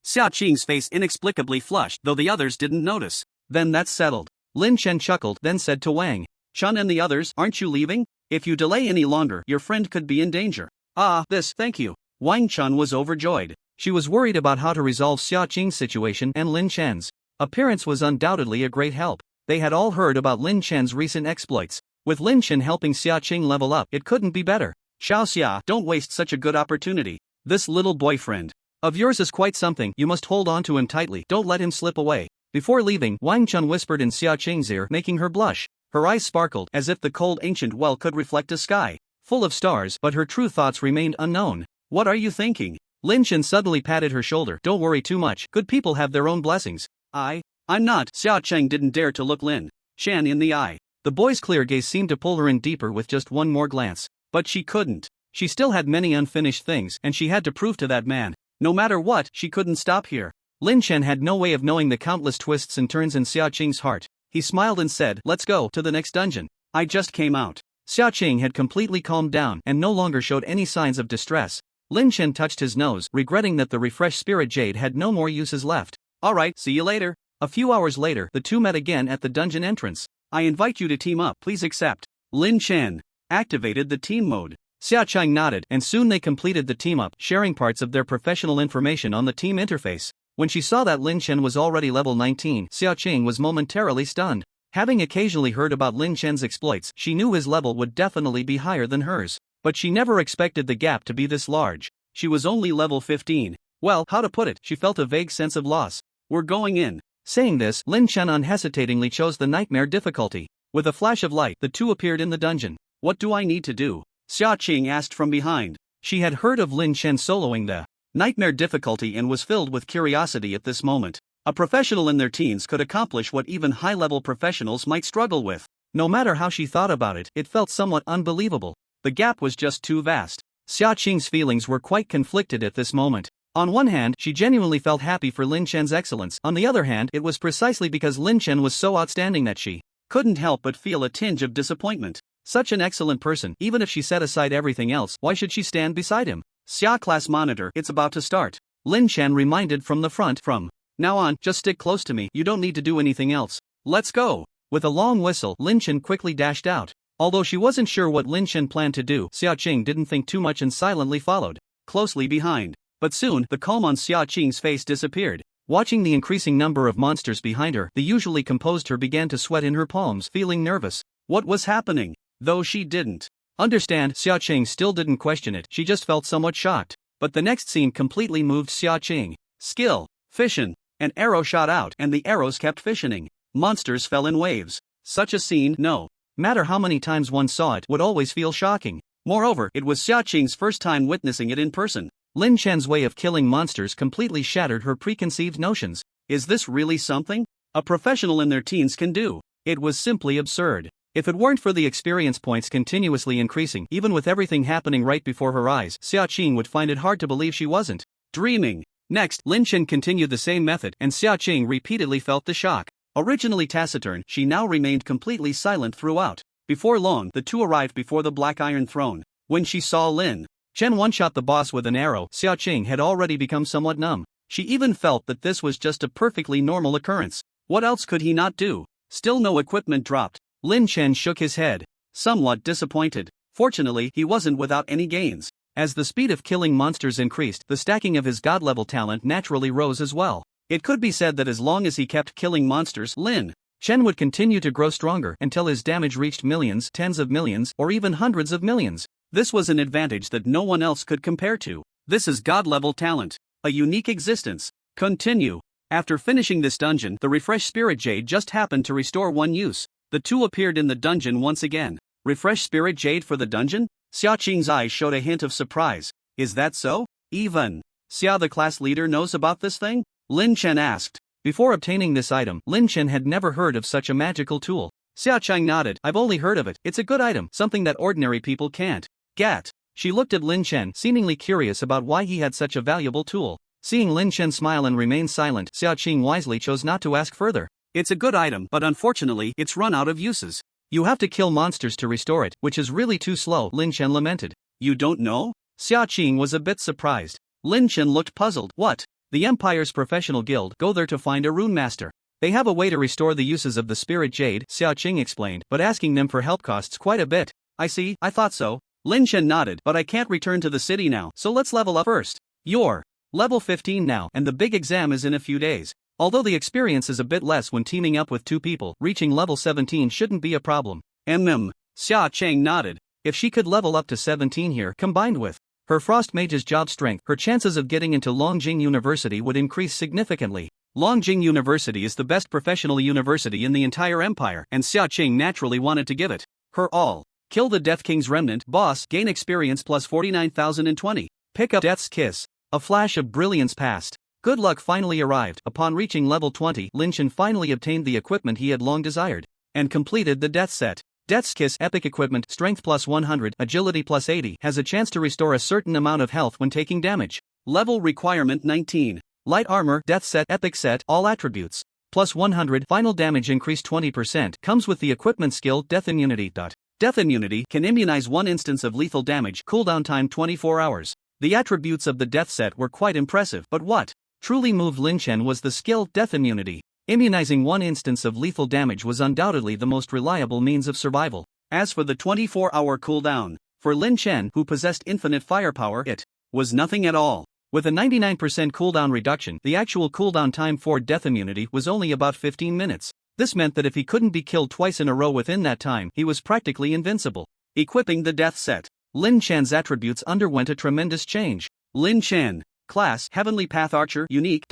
Xia Qing's face inexplicably flushed, though the others didn't notice. Then that's settled. Lin Chen chuckled, then said to Wang Chun and the others, aren't you leaving? If you delay any longer, your friend could be in danger. Thank you. Wang Chun was overjoyed. She was worried about how to resolve Xia Qing's situation, and Lin Chen's appearance was undoubtedly a great help. They had all heard about Lin Chen's recent exploits. With Lin Chen helping Xia Qing level up, it couldn't be better. Xiao Xia, don't waste such a good opportunity. This little boyfriend of yours is quite something. You must hold on to him tightly. Don't let him slip away. Before leaving, Wang Chun whispered in Xia Qing's ear, making her blush. Her eyes sparkled, as if the cold ancient well could reflect a sky full of stars, but her true thoughts remained unknown. What are you thinking? Lin Chen suddenly patted her shoulder. Don't worry too much. Good people have their own blessings. I'm not. Xiao Qing didn't dare to look Lin Chen in the eye. The boy's clear gaze seemed to pull her in deeper with just one more glance. But she couldn't. She still had many unfinished things, and she had to prove to that man. No matter what, she couldn't stop here. Lin Chen had no way of knowing the countless twists and turns in Xia Qing's heart. He smiled and said, let's go to the next dungeon. I just came out. Xia Qing had completely calmed down and no longer showed any signs of distress. Lin Chen touched his nose, regretting that the refreshed spirit jade had no more uses left. Alright, see you later. A few hours later, the two met again at the dungeon entrance. I invite you to team up, please accept. Lin Chen activated the team mode. Xia Qing nodded, and soon they completed the team up, sharing parts of their professional information on the team interface. When she saw that Lin Chen was already level 19, Xia Qing was momentarily stunned. Having occasionally heard about Lin Chen's exploits, she knew his level would definitely be higher than hers. But she never expected the gap to be this large. She was only level 15. Well, how to put it, she felt a vague sense of loss. We're going in. Saying this, Lin Chen unhesitatingly chose the nightmare difficulty. With a flash of light, the two appeared in the dungeon. What do I need to do? Xia Qing asked from behind. She had heard of Lin Chen soloing the nightmare difficulty and was filled with curiosity at this moment. A professional in their teens could accomplish what even high-level professionals might struggle with. No matter how she thought about it, it felt somewhat unbelievable. The gap was just too vast. Xia Qing's feelings were quite conflicted at this moment. On one hand, she genuinely felt happy for Lin Chen's excellence. On the other hand, it was precisely because Lin Chen was so outstanding that she couldn't help but feel a tinge of disappointment. Such an excellent person, even if she set aside everything else, why should she stand beside him? Xia class monitor, it's about to start. Lin Chen reminded from the front. From now on, just stick close to me, you don't need to do anything else. Let's go. With a long whistle, Lin Chen quickly dashed out. Although she wasn't sure what Lin Chen planned to do, Xia Qing didn't think too much and silently followed closely behind. But soon, the calm on Xia Qing's face disappeared. Watching the increasing number of monsters behind her, the usually composed her began to sweat in her palms, feeling nervous. What was happening? Though she didn't understand, Xia Qing still didn't question it, she just felt somewhat shocked. But the next scene completely moved Xia Qing. Skill. Fission. An arrow shot out, and the arrows kept fissioning. Monsters fell in waves. Such a scene, no matter how many times one saw it, would always feel shocking. Moreover, it was Xia Qing's first time witnessing it in person. Lin Chen's way of killing monsters completely shattered her preconceived notions. Is this really something a professional in their teens can do? It was simply absurd. If it weren't for the experience points continuously increasing, even with everything happening right before her eyes, Xia Qing would find it hard to believe she wasn't dreaming. Next, Lin Chen continued the same method, and Xia Qing repeatedly felt the shock. Originally taciturn, she now remained completely silent throughout. Before long, the two arrived before the Black Iron Throne. When she saw Lin Chen one-shot the boss with an arrow, Xia Qing had already become somewhat numb. She even felt that this was just a perfectly normal occurrence. What else could he not do? Still no equipment dropped. Lin Chen shook his head, somewhat disappointed. Fortunately, he wasn't without any gains. As the speed of killing monsters increased, the stacking of his god-level talent naturally rose as well. It could be said that as long as he kept killing monsters, Lin Chen would continue to grow stronger until his damage reached millions, tens of millions, or even hundreds of millions. This was an advantage that no one else could compare to. This is god-level talent. A unique existence. Continue. After finishing this dungeon, the refreshed spirit jade just happened to restore one use. The two appeared in the dungeon once again. Refreshed spirit jade for the dungeon? Xia Qing's eyes showed a hint of surprise. Is that so? Even Xia the class leader knows about this thing? Lin Chen asked. Before obtaining this item, Lin Chen had never heard of such a magical tool. Xia Qing nodded. I've only heard of it. It's a good item, something that ordinary people can't get. She looked at Lin Chen, seemingly curious about why he had such a valuable tool. Seeing Lin Chen smile and remain silent, Xia Qing wisely chose not to ask further. It's a good item, but unfortunately, it's run out of uses. You have to kill monsters to restore it, which is really too slow, Lin Chen lamented. You don't know? Xia Qing was a bit surprised. Lin Chen looked puzzled. What? The Empire's professional guild go there to find a rune master. They have a way to restore the uses of the spirit jade, Xia Qing explained, but asking them for help costs quite a bit. I see, I thought so. Lin Chen nodded, but I can't return to the city now, so let's level up first. You're level 15 now, and the big exam is in a few days. Although the experience is a bit less when teaming up with two people, reaching level 17 shouldn't be a problem. Xia Qing nodded. If she could level up to 17 here, combined with her Frost Mage's job strength, her chances of getting into Longjing University would increase significantly. Longjing University is the best professional university in the entire empire, and Xia Qing naturally wanted to give it her all. Kill the Death King's remnant boss, gain experience plus 49,020. Pick up Death's Kiss. A flash of brilliance passed. Good luck finally arrived. Upon reaching level 20, Lin Chen finally obtained the equipment he had long desired and completed the Death Set. Death's Kiss epic equipment, strength plus 100, agility plus 80, has a chance to restore a certain amount of health when taking damage. Level requirement 19. Light armor, Death Set, epic set, all attributes. Plus 100, final damage increase 20%, comes with the equipment skill Death Immunity. Death Immunity can immunize one instance of lethal damage, cooldown time 24 hours. The attributes of the Death Set were quite impressive, but what truly moved Lin Chen was the skill Death Immunity. Immunizing one instance of lethal damage was undoubtedly the most reliable means of survival. As for the 24-hour cooldown, for Lin Chen, who possessed infinite firepower, it was nothing at all. With a 99% cooldown reduction, the actual cooldown time for Death Immunity was only about 15 minutes. This meant that if he couldn't be killed twice in a row within that time, he was practically invincible. Equipping the Death Set, Lin Chen's attributes underwent a tremendous change. Lin Chen, class Heavenly Path Archer, unique.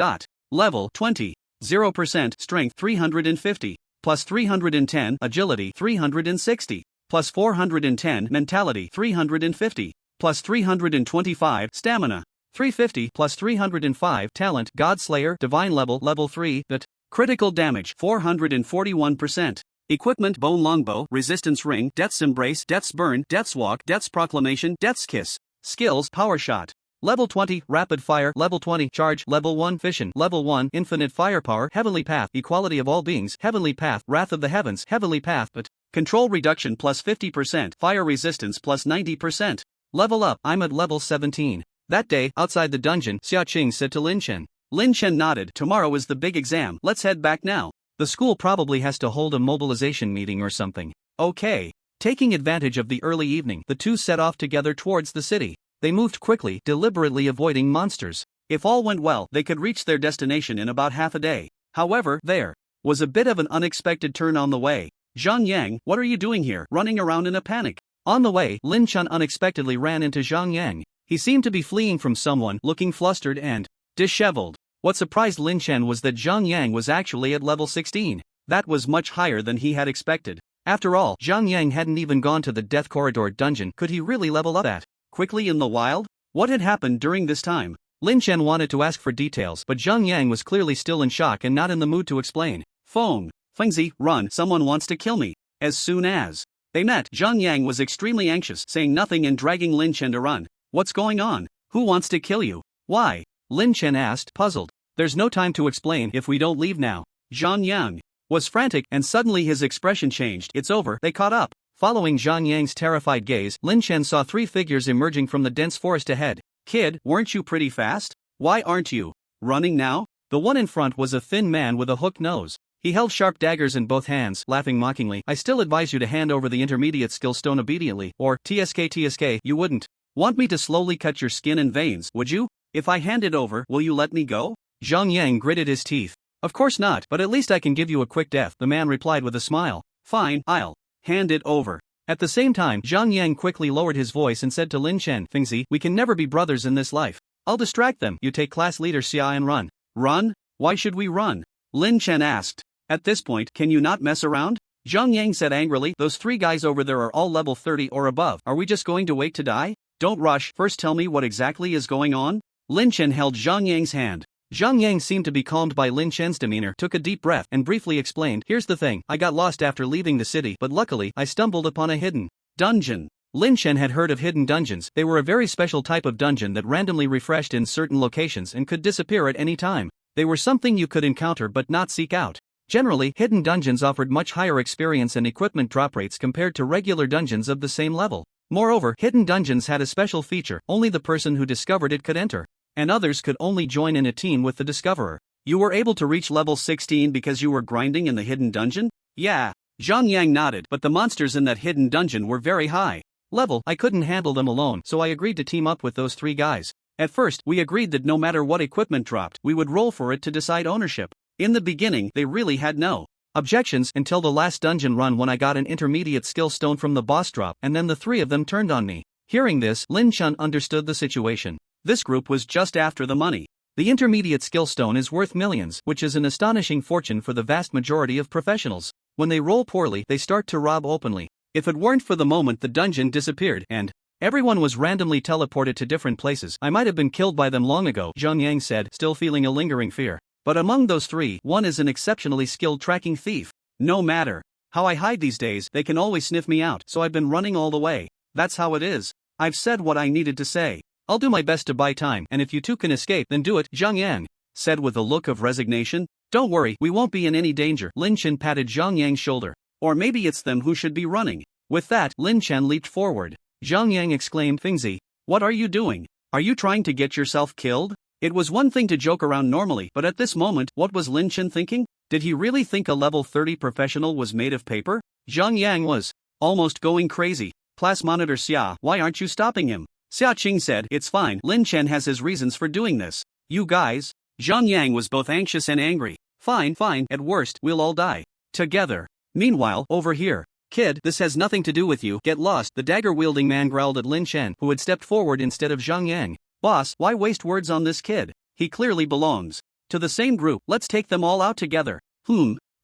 Level 20. 0% strength 350, plus 310 agility 360, plus 410 mentality 350, plus 325 stamina 350, plus 305 talent Godslayer divine level 3, critical damage 441%. Equipment bone longbow, resistance ring, death's embrace, death's burn, death's walk, death's proclamation, death's kiss. Skills power shot. Level 20, Rapid Fire, Level 20, Charge, Level 1, Fission, Level 1, Infinite Firepower, Heavenly Path, Equality of All Beings, Heavenly Path, Wrath of the Heavens, Heavenly Path, Control Reduction plus 50%, Fire Resistance plus 90%. Level Up, I'm at level 17. That day, outside the dungeon, Xia Qing said to Lin Chen. Lin Chen nodded. Tomorrow is the big exam, let's head back now. The school probably has to hold a mobilization meeting or something. Okay. Taking advantage of the early evening, the two set off together towards the city. They moved quickly, deliberately avoiding monsters. If all went well, they could reach their destination in about half a day. However, there was a bit of an unexpected turn on the way. Zhang Yang, what are you doing here, running around in a panic? On the way, Lin Chen unexpectedly ran into Zhang Yang. He seemed to be fleeing from someone, looking flustered and disheveled. What surprised Lin Chen was that Zhang Yang was actually at level 16. That was much higher than he had expected. After all, Zhang Yang hadn't even gone to the Death Corridor dungeon. Could he really level up that quickly in the wild? What had happened during this time? Lin Chen wanted to ask for details, but Zhang Yang was clearly still in shock and not in the mood to explain. Feng Fengzi, run, someone wants to kill me. As soon as they met, Zhang Yang was extremely anxious, saying nothing and dragging Lin Chen to run. What's going on? Who wants to kill you? Why? Lin Chen asked, puzzled. There's no time to explain if we don't leave now. Zhang Yang was frantic and suddenly his expression changed. It's over, they caught up. Following Zhang Yang's terrified gaze, Lin Chen saw three figures emerging from the dense forest ahead. Kid, weren't you pretty fast? Why aren't you running now? The one in front was a thin man with a hooked nose. He held sharp daggers in both hands, laughing mockingly. I still advise you to hand over the intermediate skill stone obediently, or TSK, you wouldn't want me to slowly cut your skin and veins, would you? If I hand it over, will you let me go? Zhang Yang gritted his teeth. Of course not, but at least I can give you a quick death, the man replied with a smile. Fine, I'll hand it over. At the same time, Zhang Yang quickly lowered his voice and said to Lin Chen, Fengzi, we can never be brothers in this life. I'll distract them, you take class leader Xia and run. Run? Why should we run? Lin Chen asked. At this point, can you not mess around? Zhang Yang said angrily, those three guys over there are all level 30 or above. Are we just going to wait to die? Don't rush, first tell me what exactly is going on. Lin Chen held Zhang Yang's hand. Zhang Yang seemed to be calmed by Lin Chen's demeanor, took a deep breath, and briefly explained, here's the thing, I got lost after leaving the city, but luckily, I stumbled upon a hidden dungeon. Lin Chen had heard of hidden dungeons. They were a very special type of dungeon that randomly refreshed in certain locations and could disappear at any time. They were something you could encounter but not seek out. Generally, hidden dungeons offered much higher experience and equipment drop rates compared to regular dungeons of the same level. Moreover, hidden dungeons had a special feature, only the person who discovered it could enter, and others could only join in a team with the discoverer. You were able to reach level 16 because you were grinding in the hidden dungeon? Yeah. Zhang Yang nodded, but the monsters in that hidden dungeon were very high level. I couldn't handle them alone, so I agreed to team up with those three guys. At first, we agreed that no matter what equipment dropped, we would roll for it to decide ownership. In the beginning, they really had no objections until the last dungeon run when I got an intermediate skill stone from the boss drop, and then the three of them turned on me. Hearing this, Lin Chen understood the situation. This group was just after the money. The intermediate skill stone is worth millions, which is an astonishing fortune for the vast majority of professionals. When they roll poorly, they start to rob openly. If it weren't for the moment the dungeon disappeared and everyone was randomly teleported to different places, I might have been killed by them long ago, Zhang Yang said, still feeling a lingering fear. But among those three, one is an exceptionally skilled tracking thief. No matter how I hide these days, they can always sniff me out, so I've been running all the way. That's how it is. I've said what I needed to say. I'll do my best to buy time, and if you two can escape, then do it, Zhang Yang said with a look of resignation. Don't worry, we won't be in any danger. Lin Chen patted Zhang Yang's shoulder. Or maybe it's them who should be running. With that, Lin Chen leaped forward. Zhang Yang exclaimed, Fengzi, what are you doing? Are you trying to get yourself killed? It was one thing to joke around normally, but at this moment, what was Lin Chen thinking? Did he really think a level 30 professional was made of paper? Zhang Yang was almost going crazy. Class monitor Xia, why aren't you stopping him? Xia Qing said, it's fine, Lin Chen has his reasons for doing this. You guys? Zhang Yang was both anxious and angry. Fine, at worst, we'll all die together. Meanwhile, over here. Kid, this has nothing to do with you, get lost, the dagger-wielding man growled at Lin Chen, who had stepped forward instead of Zhang Yang. Boss, why waste words on this kid? He clearly belongs to the same group, let's take them all out together.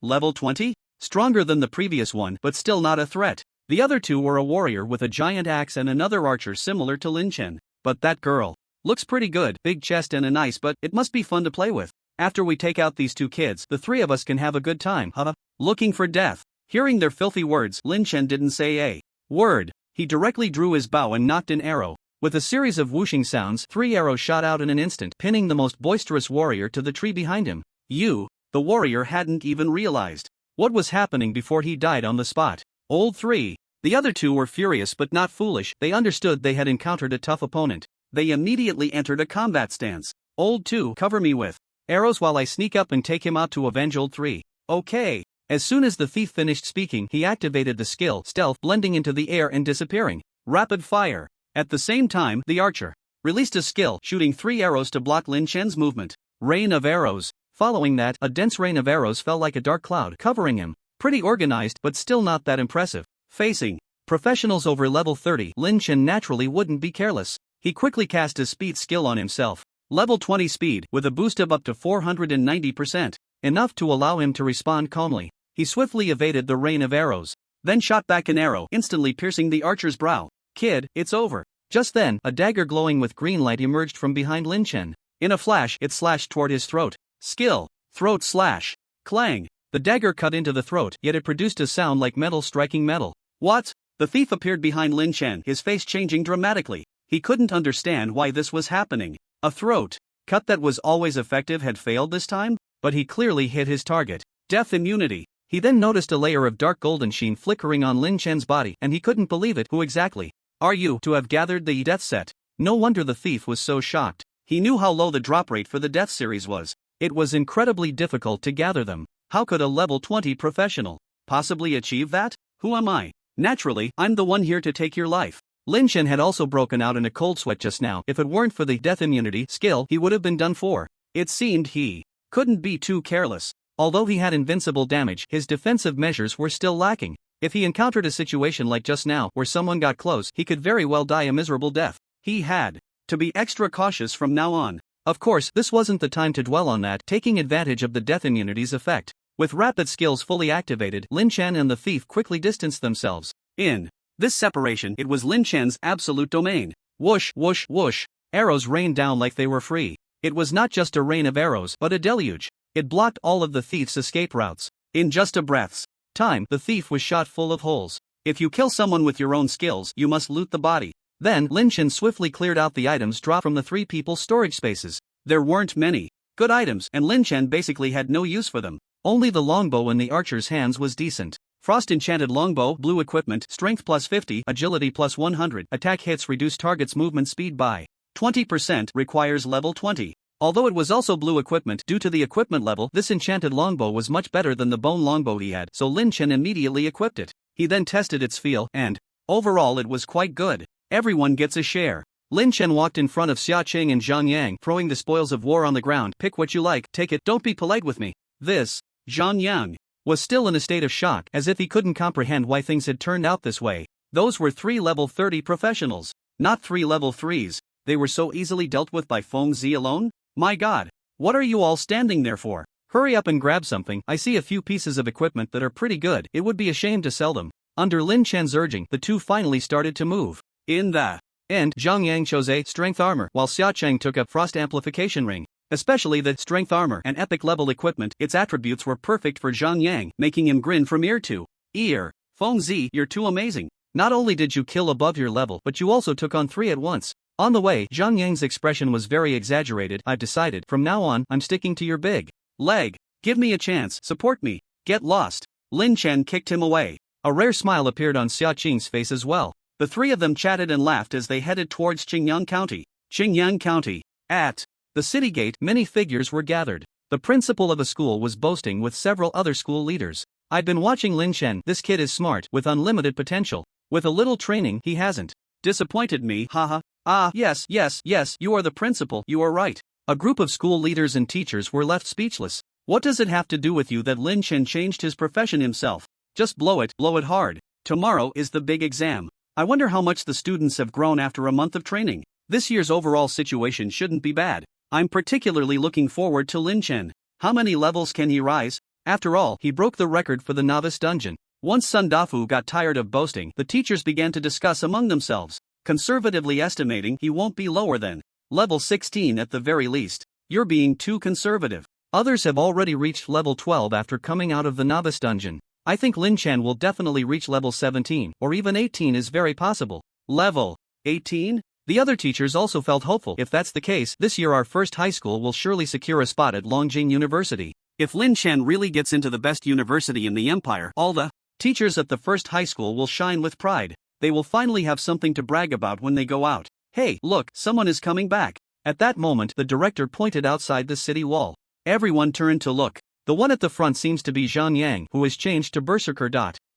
Level 20? Stronger than the previous one, but still not a threat. The other two were a warrior with a giant axe and another archer similar to Lin Chen. But that girl looks pretty good, big chest and a nice butt, it must be fun to play with. After we take out these two kids, the three of us can have a good time, huh? Looking for death. Hearing their filthy words, Lin Chen didn't say a word. He directly drew his bow and knocked an arrow. With a series of whooshing sounds, 3 arrows shot out in an instant, pinning the most boisterous warrior to the tree behind him. The warrior hadn't even realized what was happening before he died on the spot. Old 3. The other two were furious but not foolish, they understood they had encountered a tough opponent. They immediately entered a combat stance. Old 2, cover me with arrows while I sneak up and take him out to avenge Old 3. Okay. As soon as the thief finished speaking, he activated the skill Stealth, blending into the air and disappearing. Rapid fire. At the same time, the archer released a skill, shooting 3 arrows to block Lin Chen's movement. Rain of arrows. Following that, a dense rain of arrows fell like a dark cloud, covering him. Pretty organized, but still not that impressive. Facing professionals over level 30, Lin Chen naturally wouldn't be careless. He quickly cast his speed skill on himself. Level 20 speed, with a boost of up to 490%. Enough to allow him to respond calmly. He swiftly evaded the rain of arrows, then shot back an arrow, instantly piercing the archer's brow. Kid, it's over. Just then, a dagger glowing with green light emerged from behind Lin Chen. In a flash, it slashed toward his throat. Skill. Throat slash. Clang. The dagger cut into the throat, yet it produced a sound like metal striking metal. What? The thief appeared behind Lin Chen, his face changing dramatically. He couldn't understand why this was happening. A throat cut that was always effective had failed this time? But he clearly hit his target. Death immunity. He then noticed a layer of dark golden sheen flickering on Lin Chen's body, and he couldn't believe it. Who exactly are you to have gathered the death set? No wonder the thief was so shocked. He knew how low the drop rate for the death series was. It was incredibly difficult to gather them. How could a level 20 professional possibly achieve that? Who am I? Naturally, I'm the one here to take your life. Lin Chen had also broken out in a cold sweat just now. If it weren't for the death immunity skill, he would have been done for. It seemed he couldn't be too careless. Although he had invincible damage, his defensive measures were still lacking. If he encountered a situation like just now, where someone got close, he could very well die a miserable death. He had to be extra cautious from now on. Of course, this wasn't the time to dwell on that, taking advantage of the death immunity's effect. With rapid skills fully activated, Lin Chen and the thief quickly distanced themselves. In this separation, it was Lin Chen's absolute domain. Whoosh, whoosh, whoosh. Arrows rained down like they were free. It was not just a rain of arrows, but a deluge. It blocked all of the thief's escape routes. In just a breath's time, the thief was shot full of holes. If you kill someone with your own skills, you must loot the body. Then, Lin Chen swiftly cleared out the items dropped from the 3 people's storage spaces. There weren't many good items, and Lin Chen basically had no use for them. Only the longbow in the archer's hands was decent. Frost enchanted longbow, blue equipment, strength plus 50, agility plus 100, attack hits reduce target's movement speed by 20%, requires level 20. Although it was also blue equipment, due to the equipment level, this enchanted longbow was much better than the bone longbow he had, so Lin Chen immediately equipped it. He then tested its feel, and overall it was quite good. Everyone gets a share. Lin Chen walked in front of Xia Qing and Zhang Yang, throwing the spoils of war on the ground. Pick what you like, take it, don't be polite with me. This, Zhang Yang, was still in a state of shock, as if he couldn't comprehend why things had turned out this way. Those were 3 level 30 professionals, not 3 level 3s. They were so easily dealt with by Feng Zi alone? My god, what are you all standing there for? Hurry up and grab something. I see a few pieces of equipment that are pretty good. It would be a shame to sell them. Under Lin Chen's urging, the two finally started to move. In the end, Zhang Yang chose a strength armor, while Xia Cheng took a frost amplification ring. Especially the strength armor and epic level equipment, its attributes were perfect for Zhang Yang, making him grin from ear to ear. Feng Zi, you're too amazing. Not only did you kill above your level, but you also took on 3 at once. On the way, Zhang Yang's expression was very exaggerated. I've decided, from now on, I'm sticking to your big leg. Give me a chance, support me. Get lost. Lin Chen kicked him away. A rare smile appeared on Xia Qing's face as well. The 3 of them chatted and laughed as they headed towards Qingyang County. Qingyang County. At the city gate, many figures were gathered. The principal of a school was boasting with several other school leaders. I've been watching Lin Chen. This kid is smart, with unlimited potential. With a little training, he hasn't disappointed me, haha. Ah, yes, you are the principal, you are right. A group of school leaders and teachers were left speechless. What does it have to do with you that Lin Chen changed his profession himself? Just blow it hard. Tomorrow is the big exam. I wonder how much the students have grown after a month of training. This year's overall situation shouldn't be bad. I'm particularly looking forward to Lin Chen. How many levels can he rise? After all, he broke the record for the novice dungeon. Once Sun Dafu got tired of boasting, the teachers began to discuss among themselves, conservatively estimating he won't be lower than level 16 at the very least. You're being too conservative. Others have already reached level 12 after coming out of the novice dungeon. I think Lin Chen will definitely reach level 17, or even 18 is very possible. Level 18? The other teachers also felt hopeful. If that's the case, this year our first high school will surely secure a spot at Longjing University. If Lin Chen really gets into the best university in the empire, all the teachers at the first high school will shine with pride. They will finally have something to brag about when they go out. Hey, look, someone is coming back. At that moment, the director pointed outside the city wall. Everyone turned to look. The one at the front seems to be Zhang Yang, who has changed to Berserker.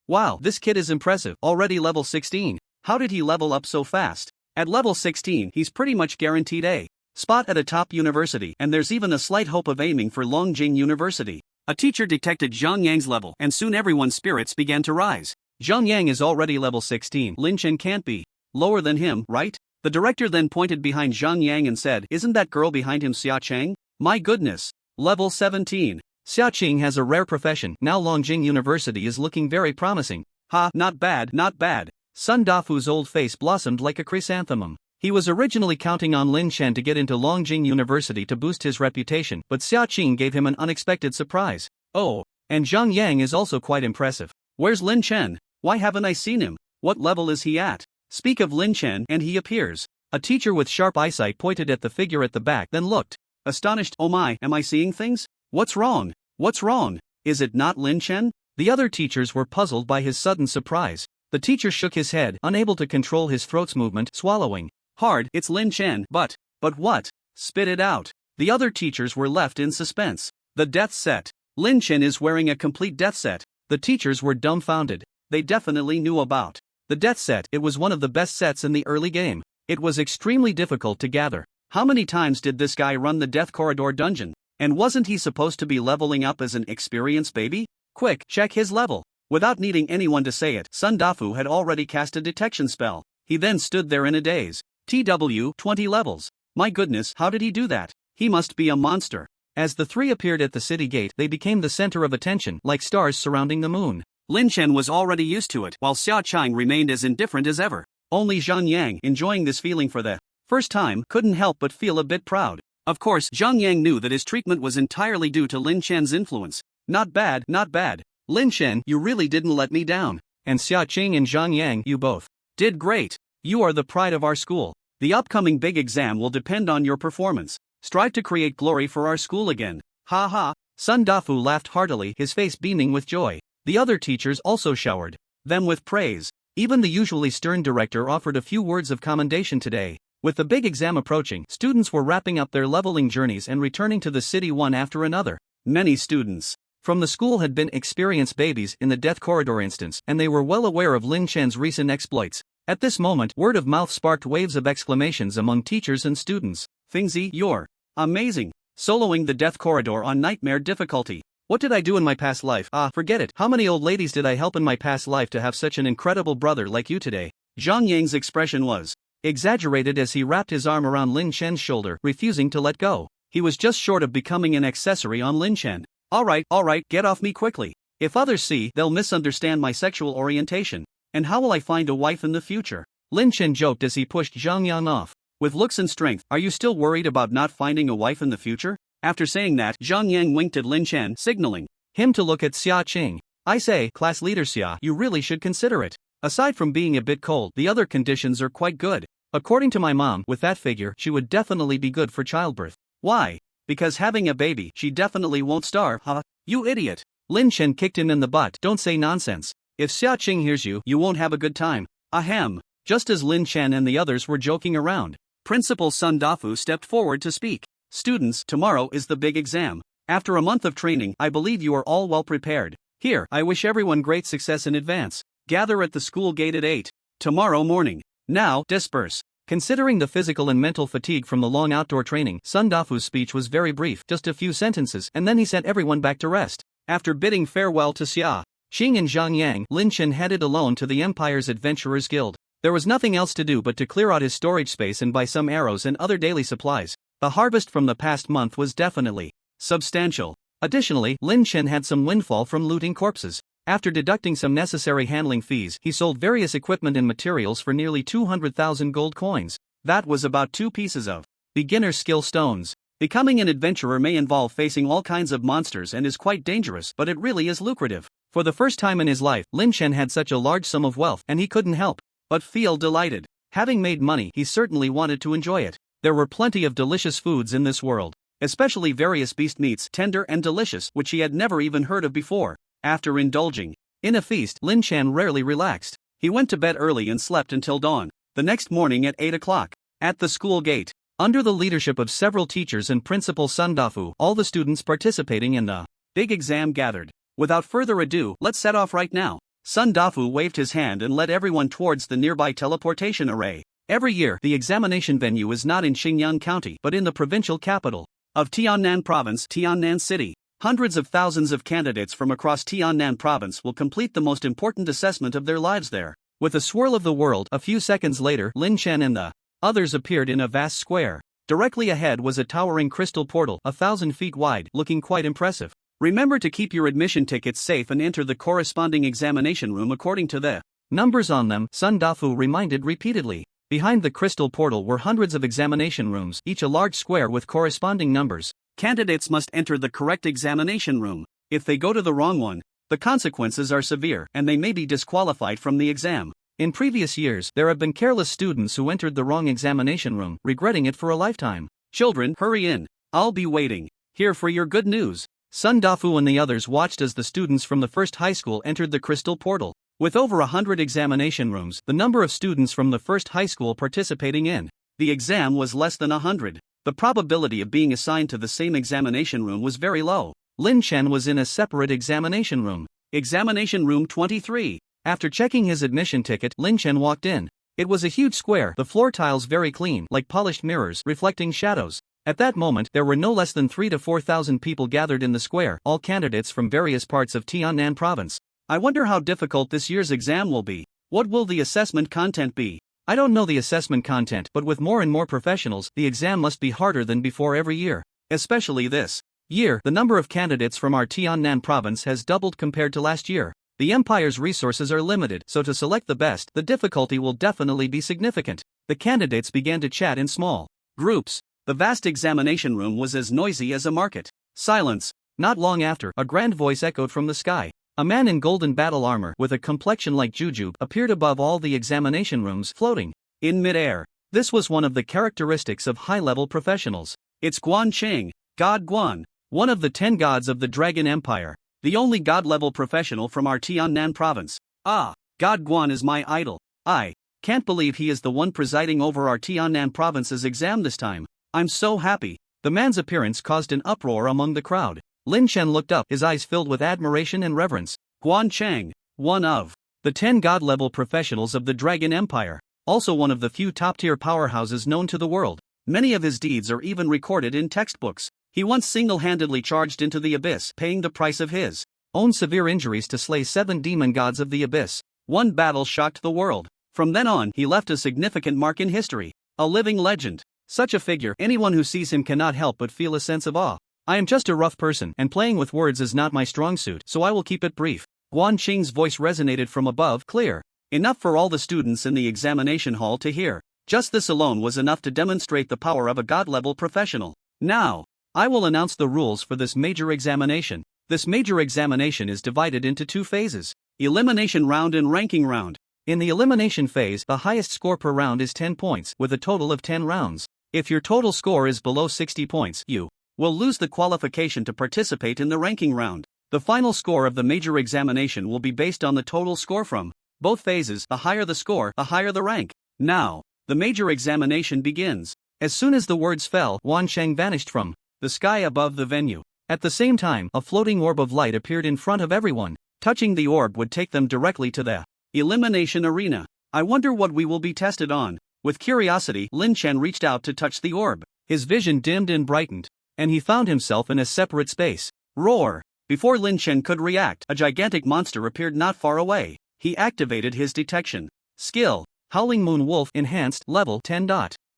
Wow, this kid is impressive, already level 16. How did he level up so fast? At level 16, he's pretty much guaranteed a spot at a top university, and there's even a slight hope of aiming for Longjing University. A teacher detected Zhang Yang's level, and soon everyone's spirits began to rise. Zhang Yang is already level 16. Lin Chen can't be lower than him, right? The director then pointed behind Zhang Yang and said, "Isn't that girl behind him Xia Cheng? My goodness. Level 17. Xia Cheng has a rare profession. Now Longjing University is looking very promising. Ha, not bad, not bad." Sun Dafu's old face blossomed like a chrysanthemum. He was originally counting on Lin Chen to get into Longjing University to boost his reputation, but Xia Cheng gave him an unexpected surprise. Oh, and Zhang Yang is also quite impressive. Where's Lin Chen? Why haven't I seen him? What level is he at? Speak of Lin Chen and he appears. A teacher with sharp eyesight pointed at the figure at the back, then looked astonished. Oh my, am I seeing things? What's wrong? What's wrong? Is it not Lin Chen? The other teachers were puzzled by his sudden surprise. The teacher shook his head, unable to control his throat's movement, swallowing hard. It's Lin Chen, but what? Spit it out. The other teachers were left in suspense. The death set. Lin Chen is wearing a complete death set. The teachers were dumbfounded. They definitely knew about the death set. It was one of the best sets in the early game. It was extremely difficult to gather. How many times did this guy run the Death Corridor dungeon? And wasn't he supposed to be leveling up as an experienced baby? Quick, check his level. Without needing anyone to say it, Sun Dafu had already cast a detection spell. He then stood there in a daze. TW, 20 levels. My goodness, how did he do that? He must be a monster. As the three appeared at the city gate, they became the center of attention, like stars surrounding the moon. Lin Chen was already used to it, while Xia Cheng remained as indifferent as ever. Only Zhang Yang, enjoying this feeling for the first time, couldn't help but feel a bit proud. Of course, Zhang Yang knew that his treatment was entirely due to Lin Chen's influence. Not bad, not bad. Lin Chen, you really didn't let me down. And Xia Cheng and Zhang Yang, you both did great. You are the pride of our school. The upcoming big exam will depend on your performance. Strive to create glory for our school again. Ha ha. Sun Dafu laughed heartily, his face beaming with joy. The other teachers also showered them with praise. Even the usually stern director offered a few words of commendation today. With the big exam approaching, students were wrapping up their leveling journeys and returning to the city one after another. Many students from the school had been experienced babies in the Death Corridor instance, and they were well aware of Lin Chen's recent exploits. At this moment, word of mouth sparked waves of exclamations among teachers and students. Fingzi, you're amazing. Soloing the Death Corridor on nightmare difficulty. What did I do in my past life? Forget it. How many old ladies did I help in my past life to have such an incredible brother like you today? Zhang Yang's expression was exaggerated as he wrapped his arm around Lin Chen's shoulder, refusing to let go. He was just short of becoming an accessory on Lin Chen. Alright, get off me quickly. If others see, they'll misunderstand my sexual orientation. And how will I find a wife in the future? Lin Chen joked as he pushed Zhang Yang off. With looks and strength, are you still worried about not finding a wife in the future? After saying that, Zhang Yang winked at Lin Chen, signaling him to look at Xia Cheng. I say, class leader Xia, you really should consider it. Aside from being a bit cold, the other conditions are quite good. According to my mom, with that figure, she would definitely be good for childbirth. Why? Because having a baby, she definitely won't starve, huh? You idiot. Lin Chen kicked him in the butt. Don't say nonsense. If Xia Cheng hears you, you won't have a good time. Ahem. Just as Lin Chen and the others were joking around, Principal Sun Dafu stepped forward to speak. Students, tomorrow is the big exam. After a month of training, I believe you are all well prepared. Here, I wish everyone great success in advance. Gather at the school gate at 8 tomorrow morning. Now, disperse. Considering the physical and mental fatigue from the long outdoor training, Sun Dafu's speech was very brief, just a few sentences, and then he sent everyone back to rest. After bidding farewell to Xia Cheng and Zhang Yang, Lin Chen headed alone to the Empire's Adventurers Guild. There was nothing else to do but to clear out his storage space and buy some arrows and other daily supplies. The harvest from the past month was definitely substantial. Additionally, Lin Chen had some windfall from looting corpses. After deducting some necessary handling fees, he sold various equipment and materials for nearly 200,000 gold coins. That was about 2 pieces of beginner skill stones. Becoming an adventurer may involve facing all kinds of monsters and is quite dangerous, but it really is lucrative. For the first time in his life, Lin Chen had such a large sum of wealth, and he couldn't help but feel delighted. Having made money, he certainly wanted to enjoy it. There were plenty of delicious foods in this world, especially various beast meats, tender and delicious, which he had never even heard of before. After indulging in a feast, Lin Chen rarely relaxed. He went to bed early and slept until dawn. The next morning at 8 o'clock, At the school gate, under the leadership of several teachers and Principal Sun Dafu, all the students participating in the big exam gathered. Without further ado, let's set off right now. Sun Dafu waved his hand and led everyone towards the nearby teleportation array. Every year, the examination venue is not in Xinjiang County but in the provincial capital of Tiannan Province, Tiannan City. Hundreds of thousands of candidates from across Tiannan Province will complete the most important assessment of their lives there. With a swirl of the world, a few seconds later, Lin Chen and the others appeared in a vast square. Directly ahead was a towering crystal portal, 1,000 feet wide, looking quite impressive. Remember to keep your admission tickets safe and enter the corresponding examination room according to the numbers on them, Sun Dafu reminded repeatedly. Behind the crystal portal were hundreds of examination rooms, each a large square with corresponding numbers. Candidates must enter the correct examination room. If they go to the wrong one, the consequences are severe and they may be disqualified from the exam. In previous years, there have been careless students who entered the wrong examination room, regretting it for a lifetime. Children, hurry in. I'll be waiting here for your good news. Sun Dafu and the others watched as the students from the first high school entered the crystal portal. With over 100 examination rooms, the number of students from the first high school participating in the exam was less than 100. The probability of being assigned to the same examination room was very low. Lin Chen was in a separate examination room. Examination room 23. After checking his admission ticket, Lin Chen walked in. It was a huge square, the floor tiles very clean, like polished mirrors, reflecting shadows. At that moment, there were no less than 3,000 to 4,000 people gathered in the square, all candidates from various parts of Tiannan Province. I wonder how difficult this year's exam will be. What will the assessment content be? I don't know the assessment content, but with more and more professionals, the exam must be harder than before every year. Especially this year, the number of candidates from our Tiannan Province has doubled compared to last year. The empire's resources are limited, so to select the best, the difficulty will definitely be significant. The candidates began to chat in small groups. The vast examination room was as noisy as a market. Silence. Not long after, a grand voice echoed from the sky. A man in golden battle armor with a complexion like jujube appeared above all the examination rooms, floating in midair. This was one of the characteristics of high-level professionals. It's Guan Cheng, God Guan, one of the 10 gods of the Dragon Empire, the only god-level professional from our Tiannan province. Ah, God Guan is my idol. I can't believe he is the one presiding over our Tiannan province's exam this time. I'm so happy. The man's appearance caused an uproar among the crowd. Lin Chen looked up, his eyes filled with admiration and reverence. Guan Cheng, one of the 10 god-level professionals of the Dragon Empire, also one of the few top-tier powerhouses known to the world. Many of his deeds are even recorded in textbooks. He once single-handedly charged into the abyss, paying the price of his own severe injuries to slay 7 demon gods of the abyss. One battle shocked the world. From then on, he left a significant mark in history. A living legend. Such a figure, anyone who sees him cannot help but feel a sense of awe. I am just a rough person, and playing with words is not my strong suit, so I will keep it brief. Guan Cheng's voice resonated from above, clear. Enough for all the students in the examination hall to hear. Just this alone was enough to demonstrate the power of a god-level professional. Now, I will announce the rules for this major examination. This major examination is divided into 2 phases: elimination round and ranking round. In the elimination phase, the highest score per round is 10 points, with a total of 10 rounds. If your total score is below 60 points, you will lose the qualification to participate in the ranking round. The final score of the major examination will be based on the total score from both phases. The higher the score, the higher the rank. Now, the major examination begins. As soon as the words fell, Guan Cheng vanished from the sky above the venue. At the same time, a floating orb of light appeared in front of everyone. Touching the orb would take them directly to the elimination arena. I wonder what we will be tested on. With curiosity, Lin Chen reached out to touch the orb. His vision dimmed and brightened, and he found himself in a separate space. Roar! Before Lin Chen could react, a gigantic monster appeared not far away. He activated his detection skill. Howling Moon Wolf Enhanced Level 10.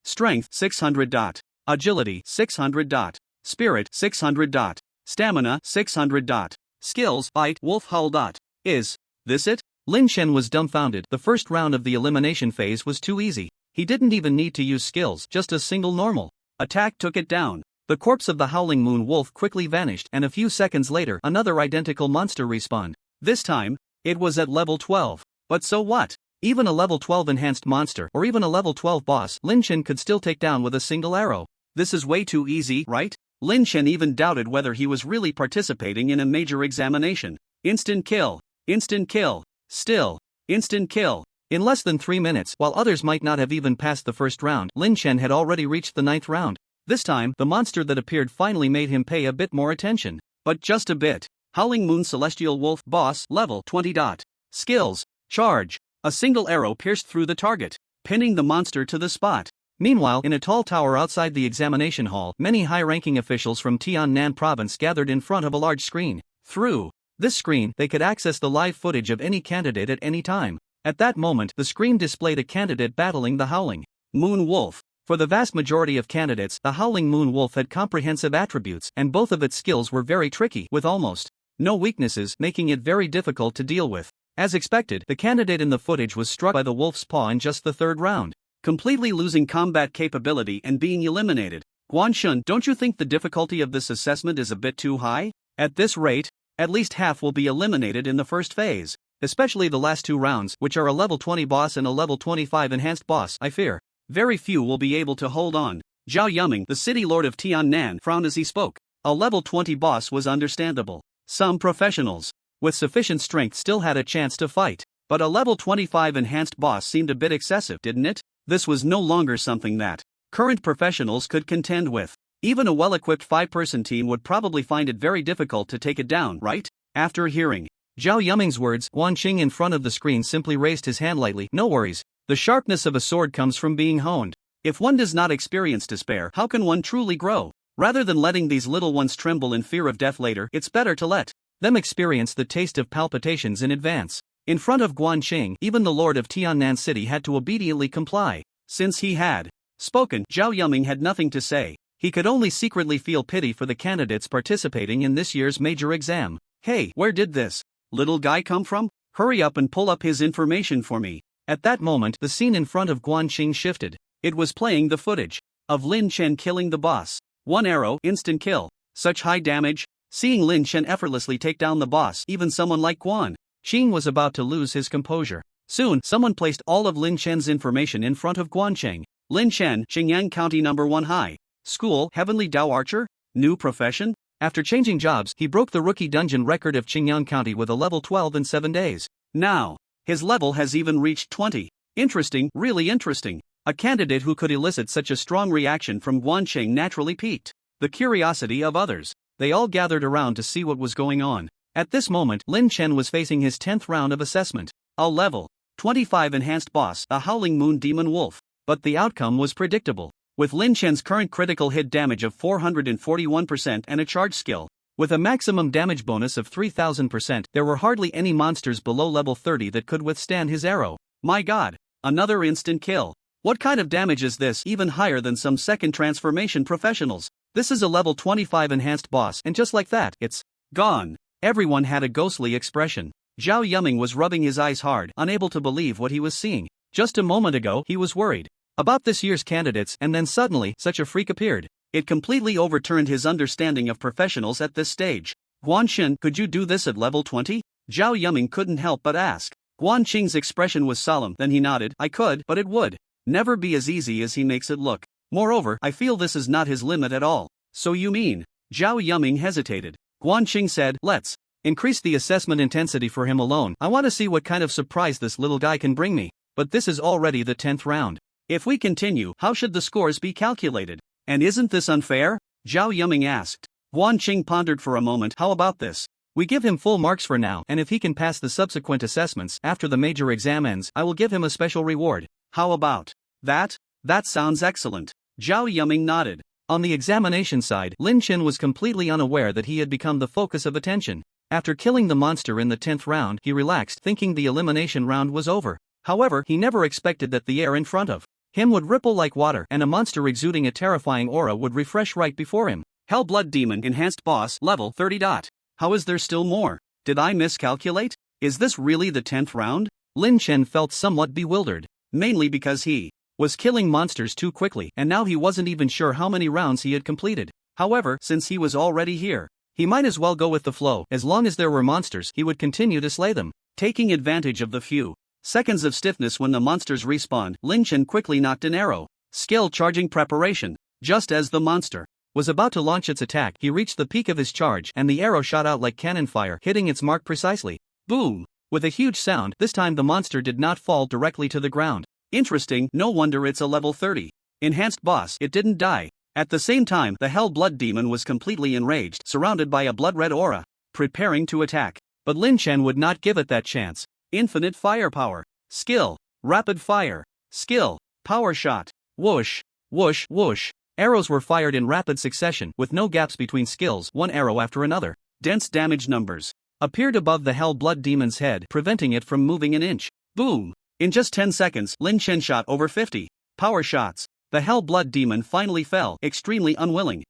Strength 600. Agility 600. Spirit 600. Stamina 600. Skills Bite Wolf Howl. Is this it? Lin Chen was dumbfounded. The first round of the elimination phase was too easy. He didn't even need to use skills, just a single normal attack took it down. The corpse of the Howling Moon Wolf quickly vanished, and a few seconds later, another identical monster respawned. This time, it was at level 12. But so what? Even a level 12 enhanced monster, or even a level 12 boss, Lin Chen could still take down with a single arrow. This is way too easy, right? Lin Chen even doubted whether he was really participating in a major examination. Instant kill. Instant kill. Still. Instant kill. In less than 3 minutes, while others might not have even passed the first round, Lin Chen had already reached the 9th round. This time, the monster that appeared finally made him pay a bit more attention. But just a bit. Howling Moon Celestial Wolf Boss Level 20. Skills. Charge. A single arrow pierced through the target, pinning the monster to the spot. Meanwhile, in a tall tower outside the examination hall, many high-ranking officials from Tiannan province gathered in front of a large screen. Through this screen, they could access the live footage of any candidate at any time. At that moment, the screen displayed a candidate battling the Howling Moon Wolf. For the vast majority of candidates, the Howling Moon Wolf had comprehensive attributes, and both of its skills were very tricky, with almost no weaknesses, making it very difficult to deal with. As expected, the candidate in the footage was struck by the wolf's paw in just the 3rd round, completely losing combat capability and being eliminated. Guanxun, don't you think the difficulty of this assessment is a bit too high? At this rate, at least half will be eliminated in the first phase. Especially the last 2 rounds, which are a level 20 boss and a level 25 enhanced boss. I fear very few will be able to hold on. Zhao Yuming, the city lord of Tiannan, frowned as he spoke. A level 20 boss was understandable. Some professionals with sufficient strength still had a chance to fight. But a level 25 enhanced boss seemed a bit excessive, didn't it? This was no longer something that current professionals could contend with. Even a well-equipped 5-person team would probably find it very difficult to take it down, right? After hearing Zhao Yuming's words, Guanxing in front of the screen simply raised his hand lightly. No worries. The sharpness of a sword comes from being honed. If one does not experience despair, how can one truly grow? Rather than letting these little ones tremble in fear of death later, it's better to let them experience the taste of palpitations in advance. In front of Guanxing, even the lord of Tiannan City had to obediently comply. Since he had spoken, Zhao Yuming had nothing to say. He could only secretly feel pity for the candidates participating in this year's major exam. Hey, where did this little guy come from? Hurry up and pull up his information for me. At that moment, the scene in front of Guanxing shifted. It was playing the footage of Lin Chen killing the boss. 1 arrow, instant kill. Such high damage. Seeing Lin Chen effortlessly take down the boss, even someone like Guanxing was about to lose his composure. Soon, someone placed all of Lin Chen's information in front of Guanxing. Lin Chen, Qingyang County number 1 high school, Heavenly Dao Archer, new profession. After changing jobs, he broke the rookie dungeon record of Qingyang County with a level 12 in 7 days. Now, his level has even reached 20. Interesting, really interesting. A candidate who could elicit such a strong reaction from Guanxing naturally piqued the curiosity of others. They all gathered around to see what was going on. At this moment, Lin Chen was facing his 10th round of assessment. A level 25 enhanced boss, a Howling Moon Demon Wolf. But the outcome was predictable. With Lin Chen's current critical hit damage of 441% and a charge skill with a maximum damage bonus of 3000%, there were hardly any monsters below level 30 that could withstand his arrow. My god, another instant kill. What kind of damage is this? Even higher than some second transformation professionals. This is a level 25 enhanced boss, and just like that, it's gone. Everyone had a ghostly expression. Zhao Yuming was rubbing his eyes hard, unable to believe what he was seeing. Just a moment ago, he was worried about this year's candidates, and then suddenly, such a freak appeared. It completely overturned his understanding of professionals at this stage. Guanxin, could you do this at level 20? Zhao Yuming couldn't help but ask. Guanxing's expression was solemn, then he nodded. I could, but it would never be as easy as he makes it look. Moreover, I feel this is not his limit at all. So you mean? Zhao Yuming hesitated. Guanxing said, let's increase the assessment intensity for him alone. I want to see what kind of surprise this little guy can bring me. But this is already the 10th round. If we continue, how should the scores be calculated? And isn't this unfair? Zhao Yuming asked. Guanxing pondered for a moment. How about this? We give him full marks for now, and if he can pass the subsequent assessments after the major exam ends, I will give him a special reward. How about that? That sounds excellent. Zhao Yuming nodded. On the examination side, Lin Chen was completely unaware that he had become the focus of attention. After killing the monster in the 10th round, he relaxed, thinking the elimination round was over. However, he never expected that the air in front of him would ripple like water, and a monster exuding a terrifying aura would refresh right before him. Hellblood Demon Enhanced Boss, level 30. How is there still more? Did I miscalculate? Is this really the 10th round? Lin Chen felt somewhat bewildered, mainly because he was killing monsters too quickly, and now he wasn't even sure how many rounds he had completed. However, since he was already here, he might as well go with the flow. As long as there were monsters, he would continue to slay them. Taking advantage of the few seconds of stiffness when the monsters respawned, Lin Chen quickly knocked an arrow. Skill charging preparation. Just as the monster was about to launch its attack, he reached the peak of his charge, and the arrow shot out like cannon fire, hitting its mark precisely. Boom! With a huge sound, this time the monster did not fall directly to the ground. Interesting, no wonder it's a level 30. Enhanced boss, it didn't die. At the same time, the Hell Blood Demon was completely enraged, surrounded by a blood-red aura, preparing to attack. But Lin Chen would not give it that chance. Infinite firepower. Skill. Rapid fire. Skill. Power shot. Whoosh. Whoosh. Whoosh. Arrows were fired in rapid succession, with no gaps between skills, one arrow after another. Dense damage numbers appeared above the Hell Blood Demon's head, preventing it from moving an inch. Boom! In just 10 seconds, Lin Chen shot over 50 power shots. The Hell Blood Demon finally fell, extremely unwilling.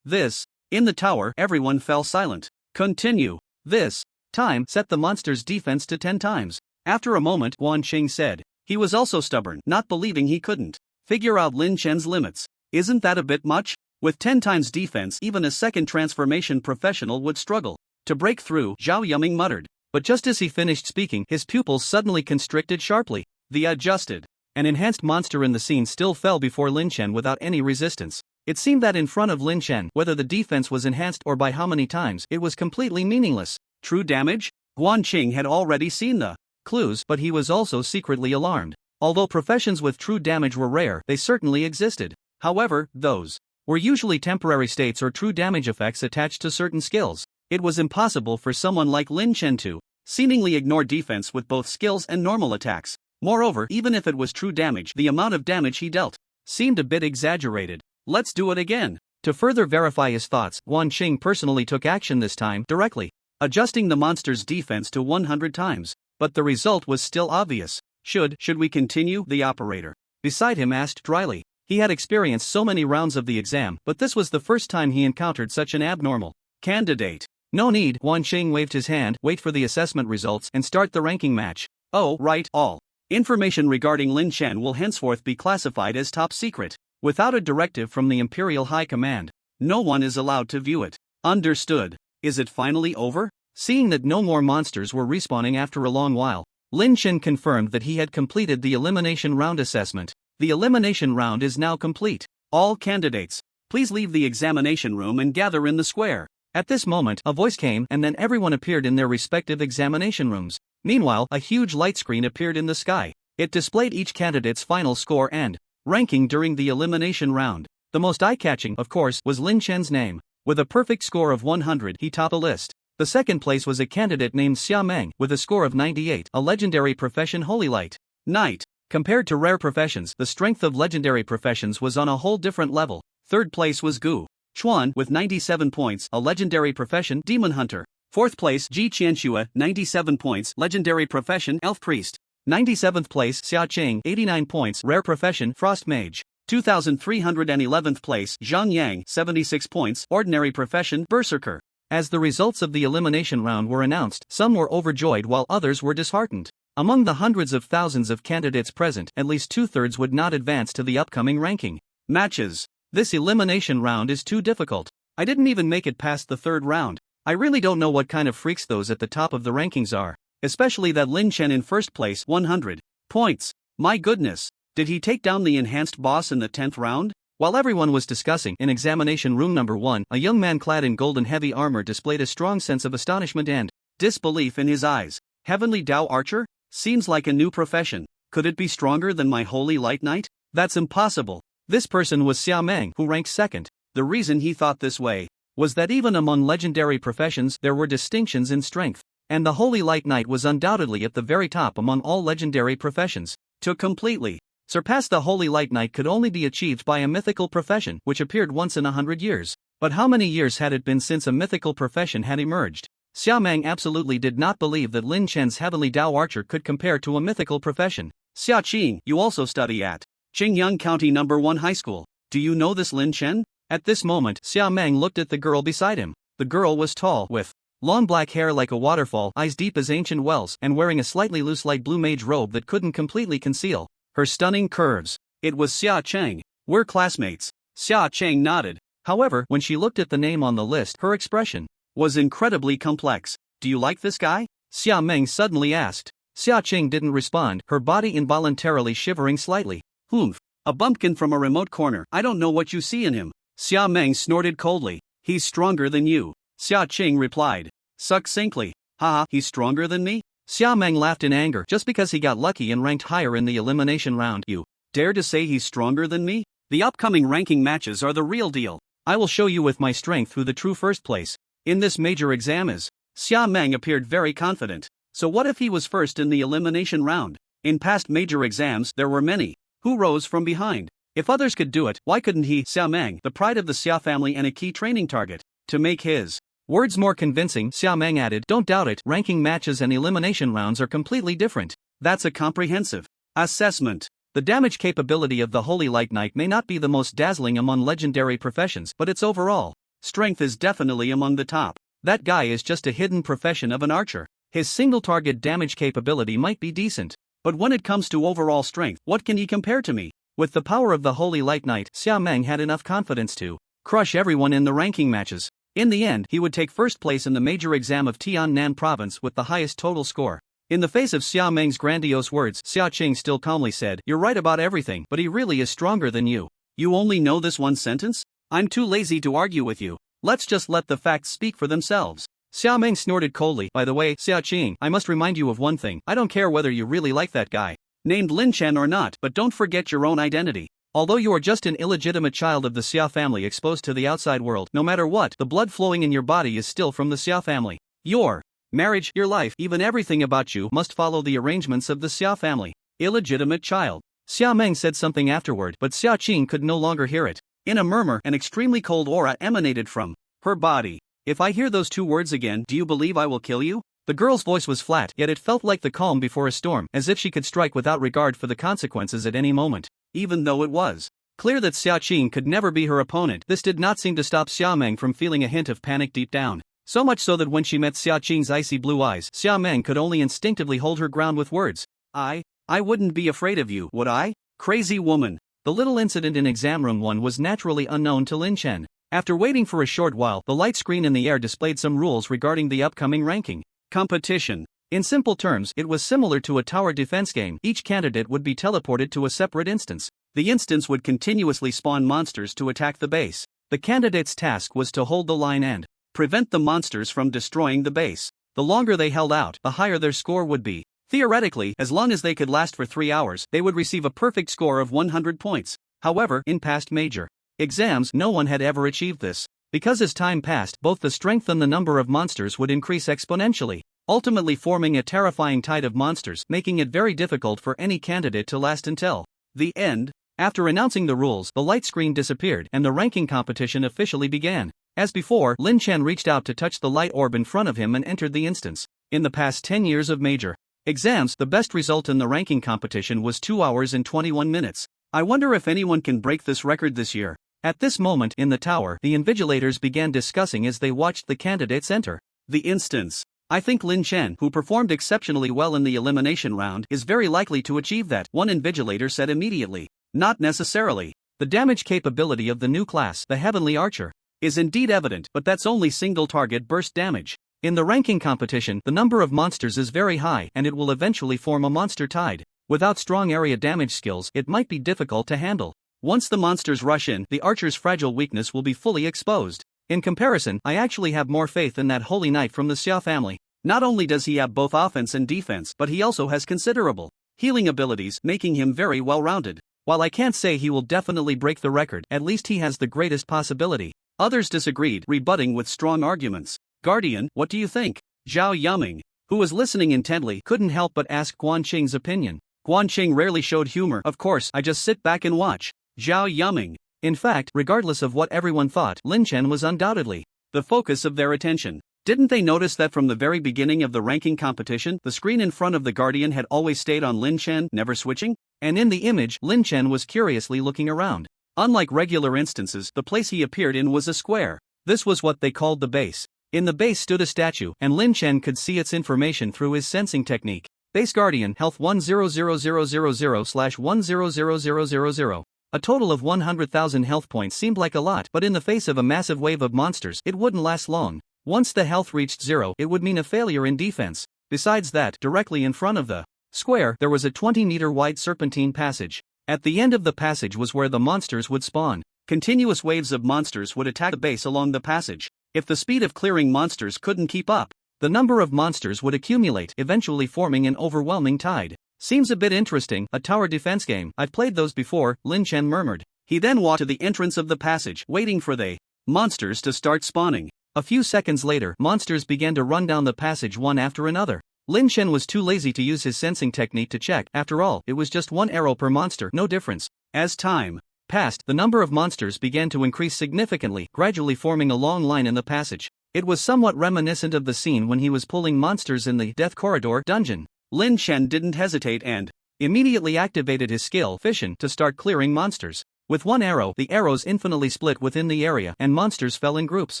In the tower, everyone fell silent. Continue. This time set the monster's defense to 10 times. After a moment, Guan Qing said. He was also stubborn, not believing he couldn't figure out Lin Chen's limits. Isn't that a bit much? With 10 times defense, even a second transformation professional would struggle to break through, Zhao Yuming muttered. But just as he finished speaking, his pupils suddenly constricted sharply. The adjusted, an enhanced monster in the scene still fell before Lin Chen without any resistance. It seemed that in front of Lin Chen, whether the defense was enhanced or by how many times, it was completely meaningless. True damage? Guan Qing had already seen the clues, but he was also secretly alarmed. Although professions with true damage were rare, they certainly existed. However, those were usually temporary states or true damage effects attached to certain skills. It was impossible for someone like Lin Chen to seemingly ignore defense with both skills and normal attacks. Moreover, even if it was true damage, the amount of damage he dealt seemed a bit exaggerated. Let's do it again. To further verify his thoughts, Guan Qing personally took action this time, directly adjusting the monster's defense to 100 times. But the result was still obvious. Should we continue? The operator beside him asked dryly. He had experienced so many rounds of the exam, but this was the first time he encountered such an abnormal candidate. No need, Guan Qing waved his hand, wait for the assessment results and start the ranking match. Oh, right, all information regarding Lin Chen will henceforth be classified as top secret. Without a directive from the Imperial High Command, no one is allowed to view it. Understood. Is it finally over? Seeing that no more monsters were respawning after a long while, Lin Chen confirmed that he had completed the elimination round assessment. The elimination round is now complete. All candidates, please leave the examination room and gather in the square. At this moment, a voice came and then everyone appeared in their respective examination rooms. Meanwhile, a huge light screen appeared in the sky. It displayed each candidate's final score and ranking during the elimination round. The most eye-catching, of course, was Lin Chen's name. With a perfect score of 100, he topped the list. The second place was a candidate named Xia Meng, with a score of 98, a legendary profession Holy Light Knight. Compared to rare professions, the strength of legendary professions was on a whole different level. Third place was Gu Chuan, with 97 points, a legendary profession Demon Hunter. Fourth place Ji Qianxue, 97 points, legendary profession Elf Priest. 97th place Xia Qing, 89 points, rare profession Frost Mage. 2311th place Zhang Yang, 76 points, ordinary profession Berserker. As the results of the elimination round were announced, some were overjoyed while others were disheartened. Among the hundreds of thousands of candidates present, at least two-thirds would not advance to the upcoming ranking matches. This elimination round is too difficult. I didn't even make it past the third round. I really don't know what kind of freaks those at the top of the rankings are. Especially that Lin Chen in first place, 100 points. My goodness, did he take down the enhanced boss in the 10th round? While everyone was discussing, in examination room number 1, a young man clad in golden heavy armor displayed a strong sense of astonishment and disbelief in his eyes. Heavenly Dao Archer? Seems like a new profession. Could it be stronger than my Holy Light Knight? That's impossible. This person was Xia Meng, who ranked second. The reason he thought this way was that even among legendary professions there were distinctions in strength, and the Holy Light Knight was undoubtedly at the very top among all legendary professions. To completely surpass the Holy Light Knight could only be achieved by a mythical profession which appeared once in 100 years. But how many years had it been since a mythical profession had emerged? Xia Meng absolutely did not believe that Lin Chen's Heavenly Dao Archer could compare to a mythical profession. Xia Qing, you also study at Qingyang County No. 1 High School. Do you know this Lin Chen? At this moment, Xia Meng looked at the girl beside him. The girl was tall, with long black hair like a waterfall, eyes deep as ancient wells, and wearing a slightly loose light blue mage robe that couldn't completely conceal her stunning curves. It was Xia Cheng. We're classmates. Xia Cheng nodded. However, when she looked at the name on the list, her expression was incredibly complex. Do you like this guy? Xia Meng suddenly asked. Xia Cheng didn't respond, her body involuntarily shivering slightly. Humph. A bumpkin from a remote corner. I don't know what you see in him. Xia Meng snorted coldly. He's stronger than you. Xia Qing replied succinctly. Haha, he's stronger than me? Xia Meng laughed in anger just because he got lucky and ranked higher in the elimination round. You dare to say he's stronger than me? The upcoming ranking matches are the real deal. I will show you with my strength who the true first place in this major exam is. Xia Meng appeared very confident. So what if he was first in the elimination round? In past major exams there were many who rose from behind. If others could do it, why couldn't he? Xia Meng, the pride of the Xia family and a key training target. To make his words more convincing, Xia Meng added, don't doubt it, ranking matches and elimination rounds are completely different. That's a comprehensive assessment. The damage capability of the Holy Light Knight may not be the most dazzling among legendary professions, but its overall strength is definitely among the top. That guy is just a hidden profession of an archer. His single target damage capability might be decent, but when it comes to overall strength, what can he compare to me? With the power of the Holy Light Knight, Xia Meng had enough confidence to crush everyone in the ranking matches. In the end, he would take first place in the major exam of Tiannan province with the highest total score. In the face of Xia Meng's grandiose words, Xia Qing still calmly said, you're right about everything, but he really is stronger than you. You only know this one sentence? I'm too lazy to argue with you. Let's just let the facts speak for themselves. Xia Meng snorted coldly. By the way, Xia Qing, I must remind you of one thing. I don't care whether you really like that guy named Lin Chen or not, but don't forget your own identity. Although you are just an illegitimate child of the Xia family exposed to the outside world, no matter what, the blood flowing in your body is still from the Xia family. Your marriage, your life, even everything about you must follow the arrangements of the Xia family. Illegitimate child. Xia Meng said something afterward, but Xia Qing could no longer hear it. In a murmur, an extremely cold aura emanated from her body. If I hear those two words again, do you believe I will kill you? The girl's voice was flat, yet it felt like the calm before a storm, as if she could strike without regard for the consequences at any moment. Even though it was clear that Xia Qing could never be her opponent, this did not seem to stop Xia Meng from feeling a hint of panic deep down. So much so that when she met Xia Qing's icy blue eyes, Xia Meng could only instinctively hold her ground with words. I wouldn't be afraid of you, would I? Crazy woman. The little incident in exam room 1 was naturally unknown to Lin Chen. After waiting for a short while, the light screen in the air displayed some rules regarding the upcoming ranking competition. In simple terms, it was similar to a tower defense game. Each candidate would be teleported to a separate instance. The instance would continuously spawn monsters to attack the base. The candidate's task was to hold the line and prevent the monsters from destroying the base. The longer they held out, the higher their score would be. Theoretically, as long as they could last for 3 hours, they would receive a perfect score of 100 points. However, in past major exams, no one had ever achieved this. Because as time passed, both the strength and the number of monsters would increase exponentially, ultimately forming a terrifying tide of monsters, making it very difficult for any candidate to last until the end. After announcing the rules, the light screen disappeared and the ranking competition officially began. As before, Lin Chen reached out to touch the light orb in front of him and entered the instance. In the past 10 years of major exams, the best result in the ranking competition was 2 hours and 21 minutes. I wonder if anyone can break this record this year. At this moment, in the tower, the invigilators began discussing as they watched the candidates enter the instance. I think Lin Chen, who performed exceptionally well in the elimination round, is very likely to achieve that, one invigilator said immediately. Not necessarily. The damage capability of the new class, the Heavenly Archer, is indeed evident, but that's only single target burst damage. In the ranking competition, the number of monsters is very high and it will eventually form a monster tide. Without strong area damage skills, it might be difficult to handle. Once the monsters rush in, the archer's fragile weakness will be fully exposed. In comparison, I actually have more faith in that holy knight from the Xia family. Not only does he have both offense and defense, but he also has considerable healing abilities, making him very well-rounded. While I can't say he will definitely break the record, at least he has the greatest possibility. Others disagreed, rebutting with strong arguments. Guardian, what do you think? Zhao Yuming, who was listening intently, couldn't help but ask Guan Qing's opinion. Guan Qing rarely showed humor. Of course, I just sit back and watch. Zhao Yuming. In fact, regardless of what everyone thought, Lin Chen was undoubtedly the focus of their attention. Didn't they notice that from the very beginning of the ranking competition, the screen in front of the Guardian had always stayed on Lin Chen, never switching? And in the image, Lin Chen was curiously looking around. Unlike regular instances, the place he appeared in was a square. This was what they called the base. In the base stood a statue, and Lin Chen could see its information through his sensing technique. Base Guardian, health 100,000/100,000. A total of 100,000 health points seemed like a lot, but in the face of a massive wave of monsters, it wouldn't last long. Once the health reached 0, it would mean a failure in defense. Besides that, directly in front of the square, there was a 20-meter-wide serpentine passage. At the end of the passage was where the monsters would spawn. Continuous waves of monsters would attack the base along the passage. If the speed of clearing monsters couldn't keep up, the number of monsters would accumulate, eventually forming an overwhelming tide. Seems a bit interesting, a tower defense game. I've played those before, Lin Chen murmured. He then walked to the entrance of the passage, waiting for the monsters to start spawning. A few seconds later, monsters began to run down the passage one after another. Lin Chen was too lazy to use his sensing technique to check. After all, it was just one arrow per monster, no difference. As time passed, the number of monsters began to increase significantly, gradually forming a long line in the passage. It was somewhat reminiscent of the scene when he was pulling monsters in the Death Corridor dungeon. Lin Chen didn't hesitate and immediately activated his skill, Fission, to start clearing monsters. With one arrow, the arrows infinitely split within the area, and monsters fell in groups.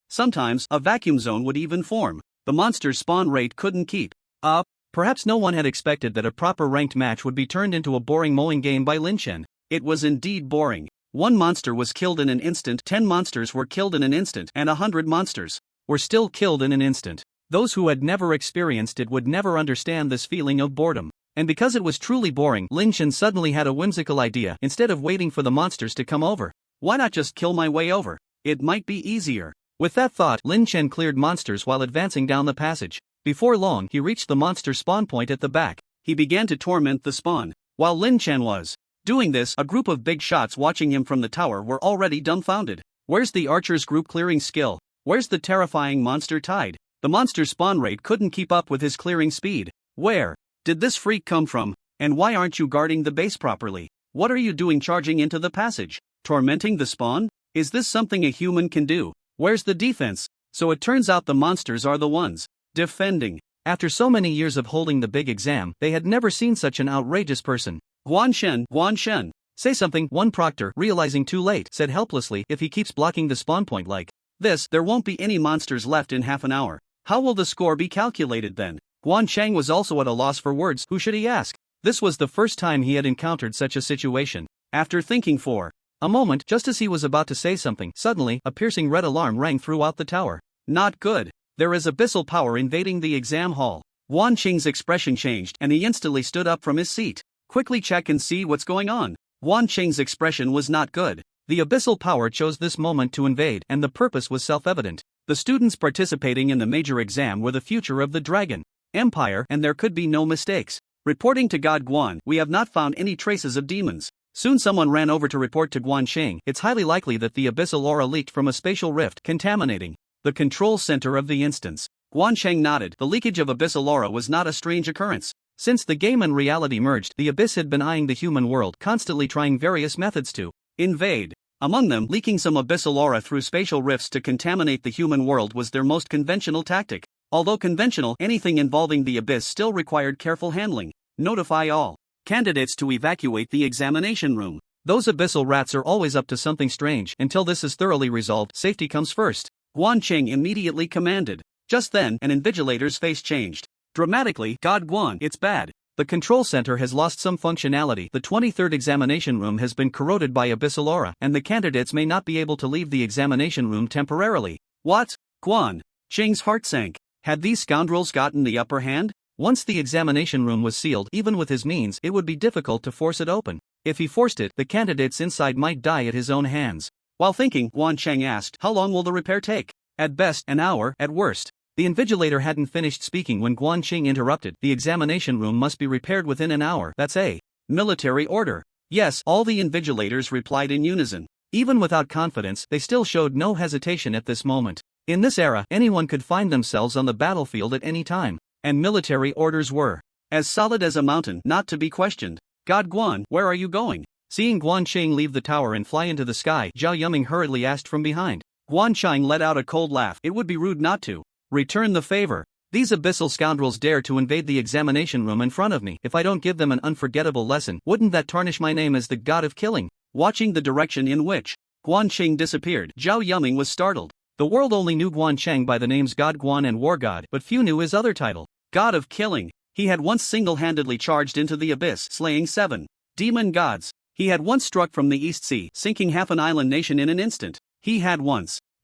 Sometimes, a vacuum zone would even form. The monster's spawn rate couldn't keep up. Perhaps no one had expected that a proper ranked match would be turned into a boring mowing game by Lin Chen. It was indeed boring. One monster was killed in an instant, 10 monsters were killed in an instant, and 100 monsters were still killed in an instant. Those who had never experienced it would never understand this feeling of boredom. And because it was truly boring, Lin Chen suddenly had a whimsical idea. Instead of waiting for the monsters to come over, why not just kill my way over? It might be easier. With that thought, Lin Chen cleared monsters while advancing down the passage. Before long, he reached the monster spawn point at the back. He began to torment the spawn. While Lin Chen was doing this, a group of big shots watching him from the tower were already dumbfounded. Where's the archer's group clearing skill? Where's the terrifying monster tide? The monster spawn rate couldn't keep up with his clearing speed. Where did this freak come from? And why aren't you guarding the base properly? What are you doing charging into the passage? Tormenting the spawn? Is this something a human can do? Where's the defense? So it turns out the monsters are the ones defending. After so many years of holding the big exam, they had never seen such an outrageous person. Guan Shen, say something, one proctor, realizing too late, said helplessly, if he keeps blocking the spawn point like this, there won't be any monsters left in half an hour. How will the score be calculated then? Guan Chang was also at a loss for words. Who should he ask? This was the first time he had encountered such a situation. After thinking for a moment, just as he was about to say something, suddenly, a piercing red alarm rang throughout the tower. Not good. There is abyssal power invading the exam hall. Guan Qing's expression changed, and he instantly stood up from his seat. Quickly check and see what's going on. Guan Qing's expression was not good. The abyssal power chose this moment to invade, and the purpose was self-evident. The students participating in the major exam were the future of the Dragon Empire, and there could be no mistakes. Reporting to God Guan, we have not found any traces of demons. Soon someone ran over to report to Guan Qing. It's highly likely that the abyssal aura leaked from a spatial rift, contaminating the control center of the instance. Guan Qing nodded. The leakage of abyssal aura was not a strange occurrence. Since the game and reality merged, the abyss had been eyeing the human world, constantly trying various methods to invade. Among them, leaking some abyssal aura through spatial rifts to contaminate the human world was their most conventional tactic. Although conventional, anything involving the abyss still required careful handling. Notify all candidates to evacuate the examination room. Those abyssal rats are always up to something strange. Until this is thoroughly resolved, safety comes first. Guan Qing immediately commanded. Just then, an invigilator's face changed. Dramatically, God Guan, it's bad. The control center has lost some functionality. The 23rd examination room has been corroded by abyssal aura, and the candidates may not be able to leave the examination room temporarily. What? Guan Qing's heart sank. Had these scoundrels gotten the upper hand? Once the examination room was sealed, even with his means, it would be difficult to force it open. If he forced it, the candidates inside might die at his own hands. While thinking, Guan Qing asked, how long will the repair take? At best, an hour, at worst. The invigilator hadn't finished speaking when Guan Qing interrupted. The examination room must be repaired within an hour. That's a military order. Yes, all the invigilators replied in unison. Even without confidence, they still showed no hesitation at this moment. In this era, anyone could find themselves on the battlefield at any time. And military orders were as solid as a mountain, not to be questioned. God Guan, where are you going? Seeing Guan Qing leave the tower and fly into the sky, Zhao Yuming hurriedly asked from behind. Guan Qing let out a cold laugh. It would be rude not to return the favor. These abyssal scoundrels dare to invade the examination room in front of me. If I don't give them an unforgettable lesson, wouldn't that tarnish my name as the god of killing? Watching the direction in which Guan Qing disappeared, Zhao Yuming was startled. The world only knew Guan Qing by the names God Guan and War God, but few knew his other title, God of Killing. He had once single-handedly charged into the abyss, slaying 7 demon gods. He had once struck from the East Sea, sinking half an island nation in an instant. He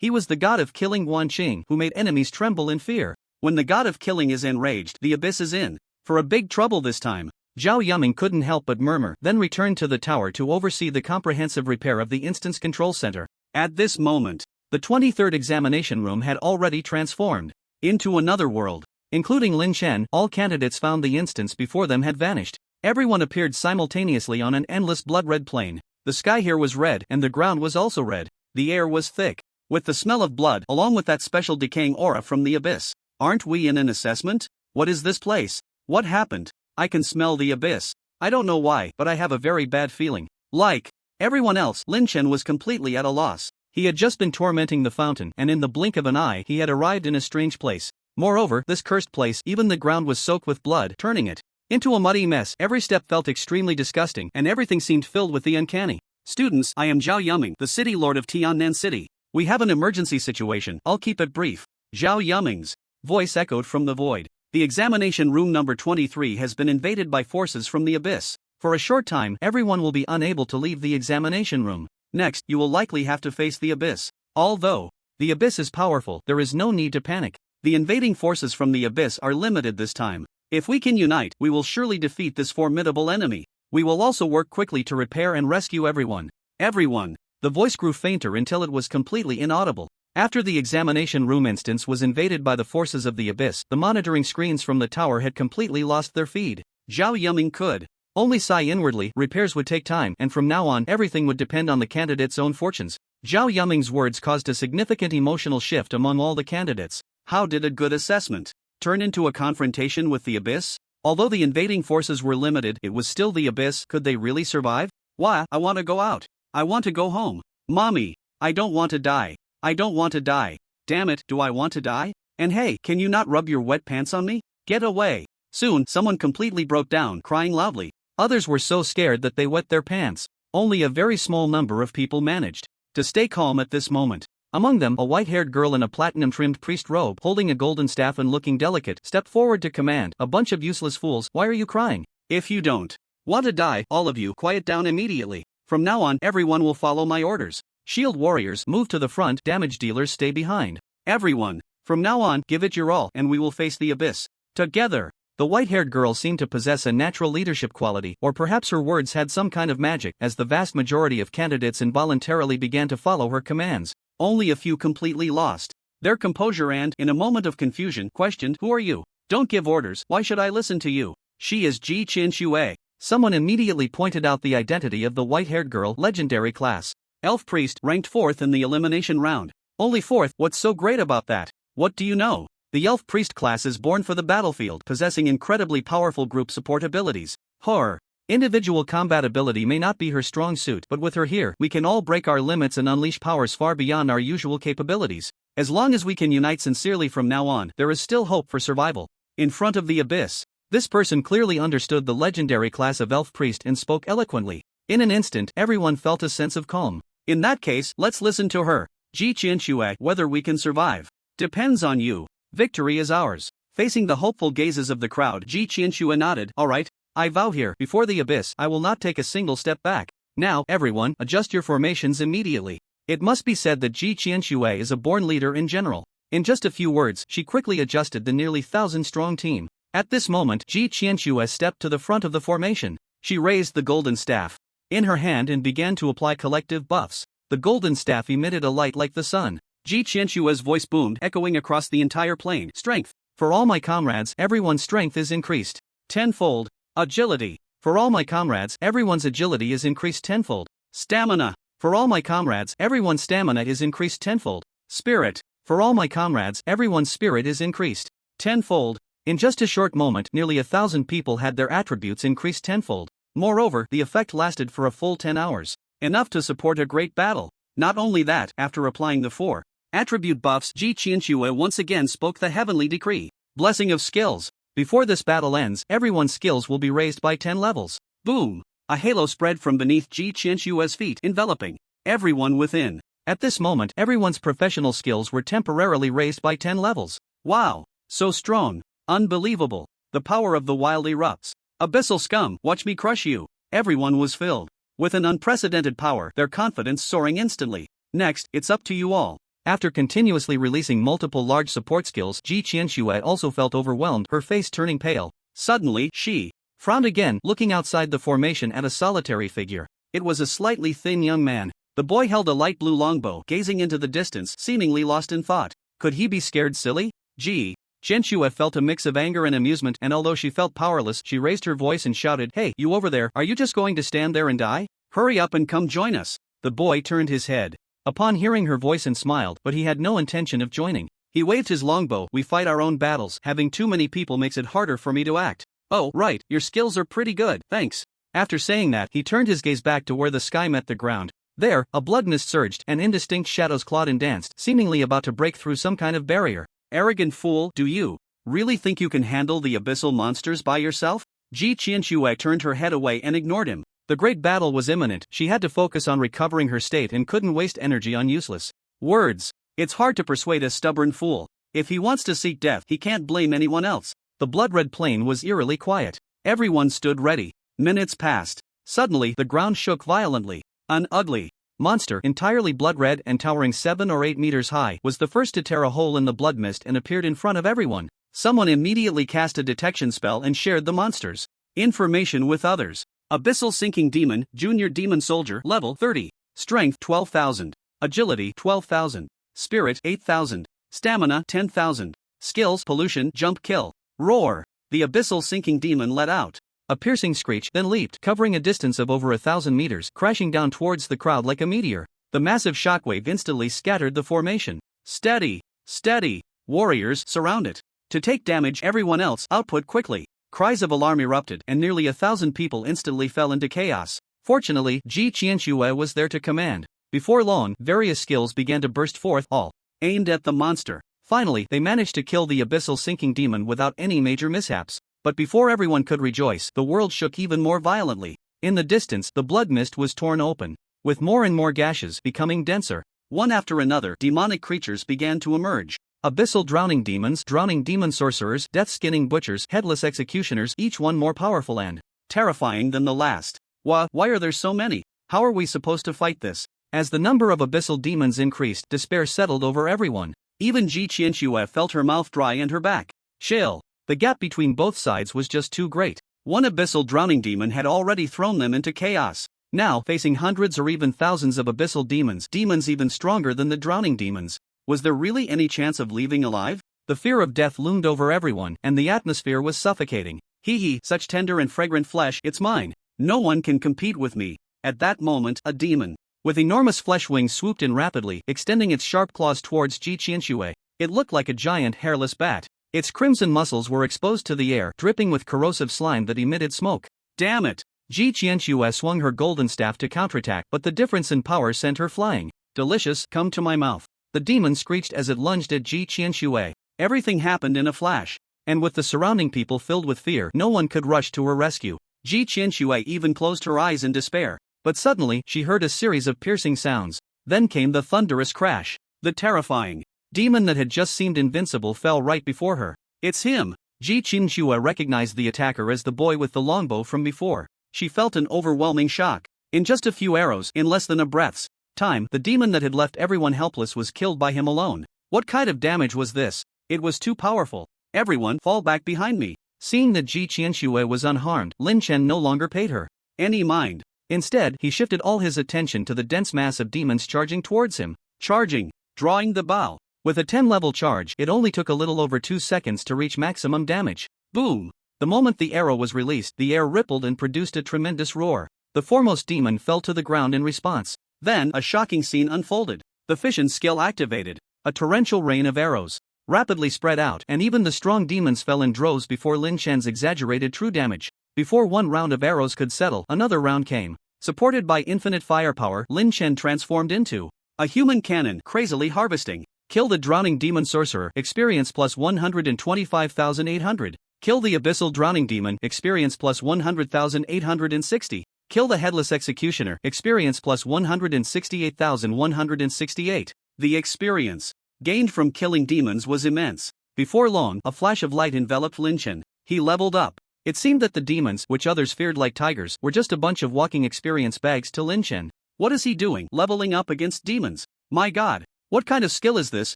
was the god of killing Guan Qing, who made enemies tremble in fear. When the god of killing is enraged, the abyss is in for a big trouble this time. Zhao Yuming couldn't help but murmur, then returned to the tower to oversee the comprehensive repair of the instance control center. At this moment, the 23rd examination room had already transformed into another world. Including Lin Chen, all candidates found the instance before them had vanished. Everyone appeared simultaneously on an endless blood-red plain. The sky here was red and the ground was also red. The air was thick with the smell of blood along with that special decaying aura from the abyss. Aren't we in an assessment? What is this place? What happened? I can smell the abyss. I don't know why, but I have a very bad feeling. Like everyone else, Lin Chen was completely at a loss. He had just been tormenting the fountain, and in the blink of an eye he had arrived in a strange place. Moreover, this cursed place, even the ground was soaked with blood, turning it into a muddy mess. Every step felt extremely disgusting, and everything seemed filled with the uncanny. Students, I am Zhao Yuming, the city lord of Tiannan City. We have an emergency situation. I'll keep it brief. Zhao Yuming's voice echoed from the void. The examination room number 23 has been invaded by forces from the abyss. For a short time, everyone will be unable to leave the examination room. Next, you will likely have to face the abyss. Although the abyss is powerful, there is no need to panic. The invading forces from the abyss are limited this time. If we can unite, we will surely defeat this formidable enemy. We will also work quickly to repair and rescue everyone. Everyone. The voice grew fainter until it was completely inaudible. After the examination room instance was invaded by the forces of the abyss, the monitoring screens from the tower had completely lost their feed. Zhao Yuming could only sigh inwardly. Repairs would take time, and from now on everything would depend on the candidates' own fortunes. Zhao Yuming's words caused a significant emotional shift among all the candidates. How did a good assessment turn into a confrontation with the abyss? Although the invading forces were limited, it was still the abyss. Could they really survive? Why? I want to go out. I want to go home. Mommy, I don't want to die. I don't want to die. Damn it, do I want to die? And hey, can you not rub your wet pants on me? Get away. Soon, someone completely broke down, crying loudly. Others were so scared that they wet their pants. Only a very small number of people managed to stay calm at this moment. Among them, a white-haired girl in a platinum-trimmed priest robe, holding a golden staff and looking delicate, stepped forward to command, "A bunch of useless fools, why are you crying? If you don't want to die, all of you, quiet down immediately. From now on, everyone will follow my orders. Shield warriors, move to the front, damage dealers stay behind. Everyone, from now on, give it your all, and we will face the abyss together." The white-haired girl seemed to possess a natural leadership quality, or perhaps her words had some kind of magic, as the vast majority of candidates involuntarily began to follow her commands. Only a few completely lost their composure and, in a moment of confusion, questioned, "Who are you? Don't give orders, why should I listen to you?" "She is Ji Qin Xue." Someone immediately pointed out the identity of the white-haired girl, legendary class. Elf priest, ranked 4th in the elimination round. Only 4th, what's so great about that? What do you know? The elf priest class is born for the battlefield, possessing incredibly powerful group support abilities. Her individual combat ability may not be her strong suit, but with her here, we can all break our limits and unleash powers far beyond our usual capabilities. As long as we can unite sincerely from now on, there is still hope for survival. In front of the abyss, this person clearly understood the legendary class of elf priest and spoke eloquently. In an instant, everyone felt a sense of calm. In that case, let's listen to her. Ji Qin Xue, whether we can survive depends on you. Victory is ours. Facing the hopeful gazes of the crowd, Ji Qin Xue nodded. All right, I vow here, before the abyss, I will not take a single step back. Now, everyone, adjust your formations immediately. It must be said that Ji Qin Xue is a born leader in general. In just a few words, she quickly adjusted the nearly 1,000-strong team. At this moment, Ji Qin Xue stepped to the front of the formation. She raised the golden staff in her hand and began to apply collective buffs. The golden staff emitted a light like the sun. Ji Qin Xue's voice boomed, echoing across the entire plain. Strength. For all my comrades, everyone's strength is increased tenfold. Agility. For all my comrades, everyone's agility is increased tenfold. Stamina. For all my comrades, everyone's stamina is increased tenfold. Spirit. For all my comrades, everyone's spirit is increased tenfold. In just a short moment, nearly 1,000 people had their attributes increased tenfold. Moreover, the effect lasted for a full 10 hours. Enough to support a great battle. Not only that, after applying the 4 attribute buffs, Ji Qin Xue once again spoke the heavenly decree. Blessing of skills. Before this battle ends, everyone's skills will be raised by 10 levels. Boom! A halo spread from beneath Ji Qin Xue's feet, enveloping everyone within. At this moment, everyone's professional skills were temporarily raised by 10 levels. Wow! So strong! Unbelievable! The power of the wild erupts. Abyssal scum, watch me crush you! Everyone was filled with an unprecedented power, their confidence soaring instantly. Next, it's up to you all. After continuously releasing multiple large support skills, Ji Qin Xue also felt overwhelmed, her face turning pale. Suddenly, she frowned again, looking outside the formation at a solitary figure. It was a slightly thin young man. The boy held a light blue longbow, gazing into the distance, seemingly lost in thought. Could he be scared silly? Ji Qianxue felt a mix of anger and amusement, and although she felt powerless, she raised her voice and shouted, "Hey, you over there, are you just going to stand there and die? Hurry up and come join us." The boy turned his head upon hearing her voice and smiled, but he had no intention of joining. He waved his longbow. "We fight our own battles. Having too many people makes it harder for me to act." "Oh, right, your skills are pretty good, thanks." After saying that, he turned his gaze back to where the sky met the ground. There, a blood mist surged, and indistinct shadows clawed and danced, seemingly about to break through some kind of barrier. "Arrogant fool, do you really think you can handle the abyssal monsters by yourself?" Ji Qianxue turned her head away and ignored him. The great battle was imminent. She had to focus on recovering her state and couldn't waste energy on useless words. It's hard to persuade a stubborn fool. If he wants to seek death, he can't blame anyone else. The blood-red plain was eerily quiet. Everyone stood ready. Minutes passed. Suddenly, the ground shook violently. An ugly monster, entirely blood-red and towering 7 or 8 meters high, was the first to tear a hole in the blood mist and appeared in front of everyone. Someone immediately cast a detection spell and shared the monster's information with others. Abyssal Sinking Demon, Junior Demon Soldier, level 30. Strength 12,000. Agility 12,000. Spirit 8,000. Stamina 10,000. Skills Pollution, Jump, Kill. Roar. The Abyssal Sinking Demon let out a piercing screech, then leaped, covering a distance of over 1,000 meters, crashing down towards the crowd like a meteor. The massive shockwave instantly scattered the formation. "Steady! Steady! Warriors, surround it. To take damage, everyone else, output quickly." Cries of alarm erupted, and nearly 1,000 people instantly fell into chaos. Fortunately, Ji Qianxue was there to command. Before long, various skills began to burst forth, all aimed at the monster. Finally, they managed to kill the Abyssal Sinking Demon without any major mishaps. But before everyone could rejoice, the world shook even more violently. In the distance, the blood mist was torn open, with more and more gashes becoming denser. One after another, demonic creatures began to emerge. Abyssal drowning demons, drowning demon sorcerers, death-skinning butchers, headless executioners, each one more powerful and terrifying than the last. Why are there so many? How are we supposed to fight this? As the number of abyssal demons increased, despair settled over everyone. Even Ji Qianxue felt her mouth dry and her back chill. The gap between both sides was just too great. One abyssal drowning demon had already thrown them into chaos. Now, facing hundreds or even thousands of abyssal demons even stronger than the drowning demons, was there really any chance of leaving alive? The fear of death loomed over everyone, and the atmosphere was suffocating. Hee, such tender and fragrant flesh, it's mine. No one can compete with me. At that moment, a demon with enormous flesh wings swooped in rapidly, extending its sharp claws towards Ji Qianxue. It looked like a giant hairless bat. Its crimson muscles were exposed to the air, dripping with corrosive slime that emitted smoke. Damn it! Ji Qianxue swung her golden staff to counterattack, but the difference in power sent her flying. "Delicious, come to my mouth." The demon screeched as it lunged at Ji Qianxue. Everything happened in a flash, and with the surrounding people filled with fear, no one could rush to her rescue. Ji Qianxue even closed her eyes in despair. But suddenly, she heard a series of piercing sounds. Then came the thunderous crash. The terrifying demon that had just seemed invincible fell right before her. "It's him!" Ji Qianxue recognized the attacker as the boy with the longbow from before. She felt an overwhelming shock. In just a few arrows, in less than a breath's time, the demon that had left everyone helpless was killed by him alone. What kind of damage was this? It was too powerful. "Everyone, fall back behind me." Seeing that Ji Qianxue was unharmed, Lin Chen no longer paid her any mind. Instead, he shifted all his attention to the dense mass of demons charging towards him. Charging, drawing the bow. With a 10-level charge, it only took a little over 2 seconds to reach maximum damage. Boom! The moment the arrow was released, the air rippled and produced a tremendous roar. The foremost demon fell to the ground in response. Then, a shocking scene unfolded. The fission skill activated. A torrential rain of arrows rapidly spread out, and even the strong demons fell in droves before Lin Chen's exaggerated true damage. Before one round of arrows could settle, another round came. Supported by infinite firepower, Lin Chen transformed into a human cannon, crazily harvesting. Kill the drowning demon sorcerer, experience plus 125,800. Kill the abyssal drowning demon, experience plus 100,860. Kill the headless executioner, experience plus 168,168. The experience gained from killing demons was immense. Before long, a flash of light enveloped Lin Chen. He leveled up. It seemed that the demons, which others feared like tigers, were just a bunch of walking experience bags to Lin Chen. What is he doing, leveling up against demons? My god! What kind of skill is this,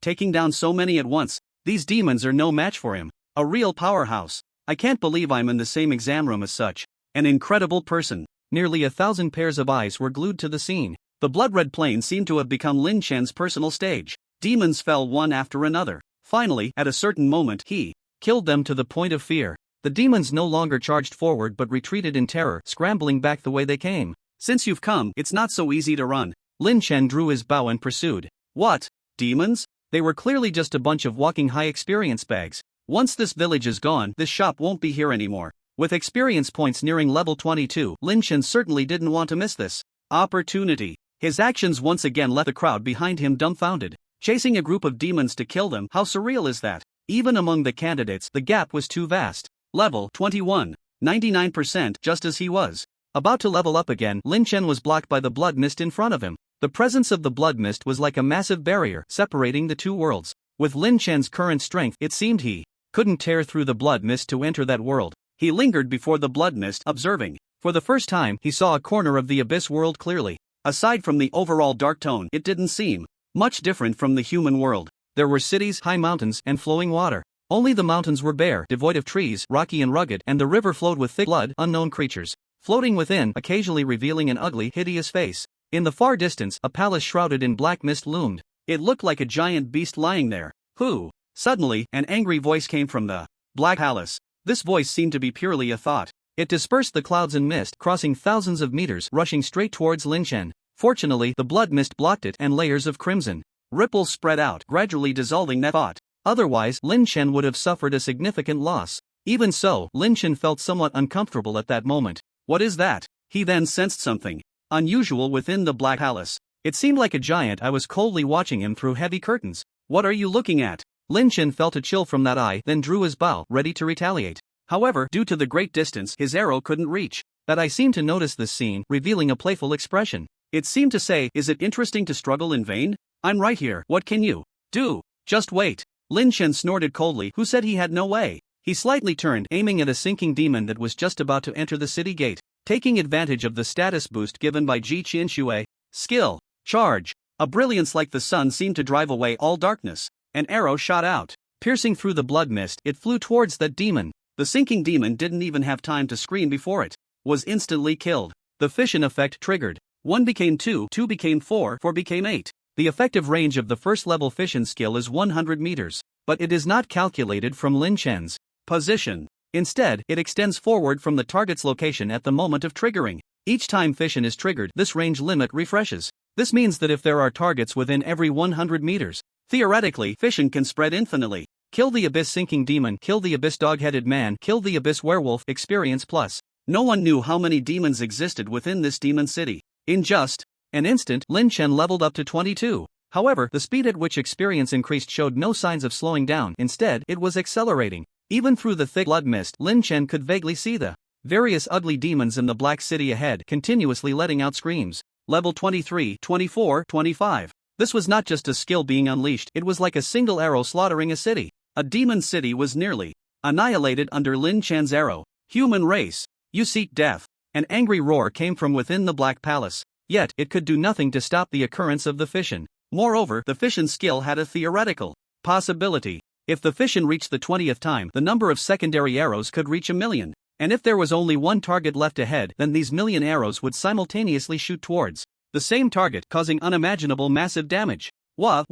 taking down so many at once? These demons are no match for him. A real powerhouse. I can't believe I'm in the same exam room as such an incredible person. Nearly 1,000 pairs of eyes were glued to the scene. The blood-red plain seemed to have become Lin Chen's personal stage. Demons fell one after another. Finally, at a certain moment, he killed them to the point of fear. The demons no longer charged forward but retreated in terror, scrambling back the way they came. Since you've come, it's not so easy to run. Lin Chen drew his bow and pursued. What? Demons? They were clearly just a bunch of walking high experience bags. Once this village is gone, this shop won't be here anymore. With experience points nearing level 22, Lin Chen certainly didn't want to miss this opportunity. His actions once again left the crowd behind him dumbfounded. Chasing a group of demons to kill them, how surreal is that? Even among the candidates, the gap was too vast. Level 21. 99%, just as he was about to level up again, Lin Chen was blocked by the blood mist in front of him. The presence of the blood mist was like a massive barrier separating the two worlds. With Lin Chen's current strength, it seemed he couldn't tear through the blood mist to enter that world. He lingered before the blood mist, observing. For the first time, he saw a corner of the abyss world clearly. Aside from the overall dark tone, it didn't seem much different from the human world. There were cities, high mountains, and flowing water. Only the mountains were bare, devoid of trees, rocky and rugged, and the river flowed with thick blood, unknown creatures floating within, occasionally revealing an ugly, hideous face. In the far distance, a palace shrouded in black mist loomed. It looked like a giant beast lying there. Who? Suddenly, an angry voice came from the Black Palace. This voice seemed to be purely a thought. It dispersed the clouds and mist, crossing thousands of meters, rushing straight towards Lin Chen. Fortunately, the blood mist blocked it, and layers of crimson ripples spread out, gradually dissolving that thought. Otherwise, Lin Chen would have suffered a significant loss. Even so, Lin Chen felt somewhat uncomfortable at that moment. What is that? He then sensed something unusual within the Black Palace. It seemed like a giant eye was coldly watching him through heavy curtains. What are you looking at? Lin Chen felt a chill from that eye, then drew his bow, ready to retaliate. However, due to the great distance, his arrow couldn't reach. That eye seemed to notice this scene, revealing a playful expression. It seemed to say, is it interesting to struggle in vain? I'm right here, what can you do? Just wait. Lin Chen snorted coldly, who said he had no way. He slightly turned, aiming at a sinking demon that was just about to enter the city gate. Taking advantage of the status boost given by Ji Qinshui, skill, charge. A brilliance like the sun seemed to drive away all darkness. An arrow shot out. Piercing through the blood mist, it flew towards that demon. The sinking demon didn't even have time to scream before it was instantly killed. The fission effect triggered. 1 became 2, 2 became 4, 4 became 8. The effective range of the first level fission skill is 100 meters, but it is not calculated from Lin Chen's position. Instead, it extends forward from the target's location at the moment of triggering. Each time fission is triggered, this range limit refreshes. This means that if there are targets within every 100 meters, theoretically, fission can spread infinitely. Kill the abyss sinking demon, kill the abyss dog-headed man, kill the abyss werewolf, experience plus. No one knew how many demons existed within this demon city. In just an instant, Lin Chen leveled up to 22. However, the speed at which experience increased showed no signs of slowing down. Instead, it was accelerating. Even through the thick blood mist, Lin Chen could vaguely see the various ugly demons in the black city ahead, continuously letting out screams. Level 23, 24, 25. This was not just a skill being unleashed, it was like a single arrow slaughtering a city. A demon city was nearly annihilated under Lin Chen's arrow. Human race, you seek death. An angry roar came from within the Black Palace. Yet, it could do nothing to stop the occurrence of the fission. Moreover, the fission skill had a theoretical possibility. If the fission reached the 20th time, the number of secondary arrows could reach 1,000,000. And if there was only one target left ahead, then these 1,000,000 arrows would simultaneously shoot towards the same target, causing unimaginable massive damage. What?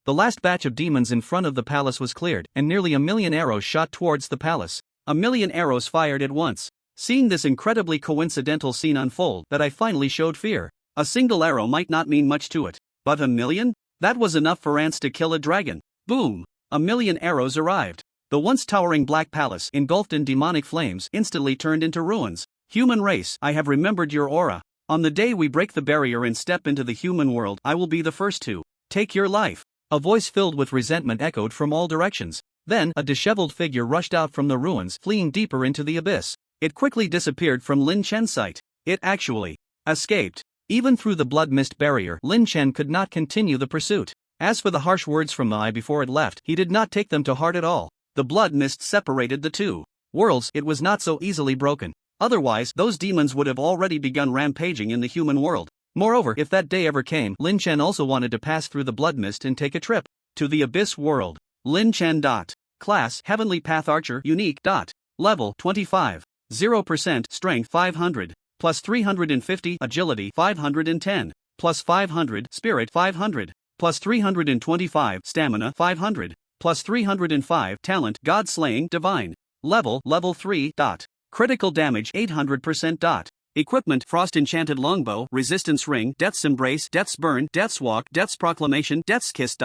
The last batch of demons in front of the palace was cleared, and nearly 1,000,000 arrows shot towards the palace. 1,000,000 arrows fired at once. Seeing this incredibly coincidental scene unfold, that I finally showed fear. A single arrow might not mean much to it, but 1,000,000? That was enough for ants to kill a dragon. Boom! 1,000,000 arrows arrived. The once towering Black Palace, engulfed in demonic flames, instantly turned into ruins. Human race, I have remembered your aura. On the day we break the barrier and step into the human world, I will be the first to take your life. A voice filled with resentment echoed from all directions. Then, a disheveled figure rushed out from the ruins, fleeing deeper into the abyss. It quickly disappeared from Lin Chen's sight. It actually escaped. Even through the blood mist barrier, Lin Chen could not continue the pursuit. As for the harsh words from the eye before it left, he did not take them to heart at all. The blood mist separated the two worlds. It was not so easily broken. Otherwise, those demons would have already begun rampaging in the human world. Moreover, if that day ever came, Lin Chen also wanted to pass through the blood mist and take a trip to the abyss world. Lin Chen. Class, Heavenly Path Archer, Unique. Level, 25. 0% Strength 500, plus 350 Agility 510, plus 500 Spirit 500, plus 325 Stamina 500, plus 305 talent God-slaying divine. Level 3. Critical damage 800%. Equipment Frost Enchanted Longbow, Resistance Ring, Death's Embrace, Death's Burn, Death's Walk, Death's Proclamation, Death's Kiss.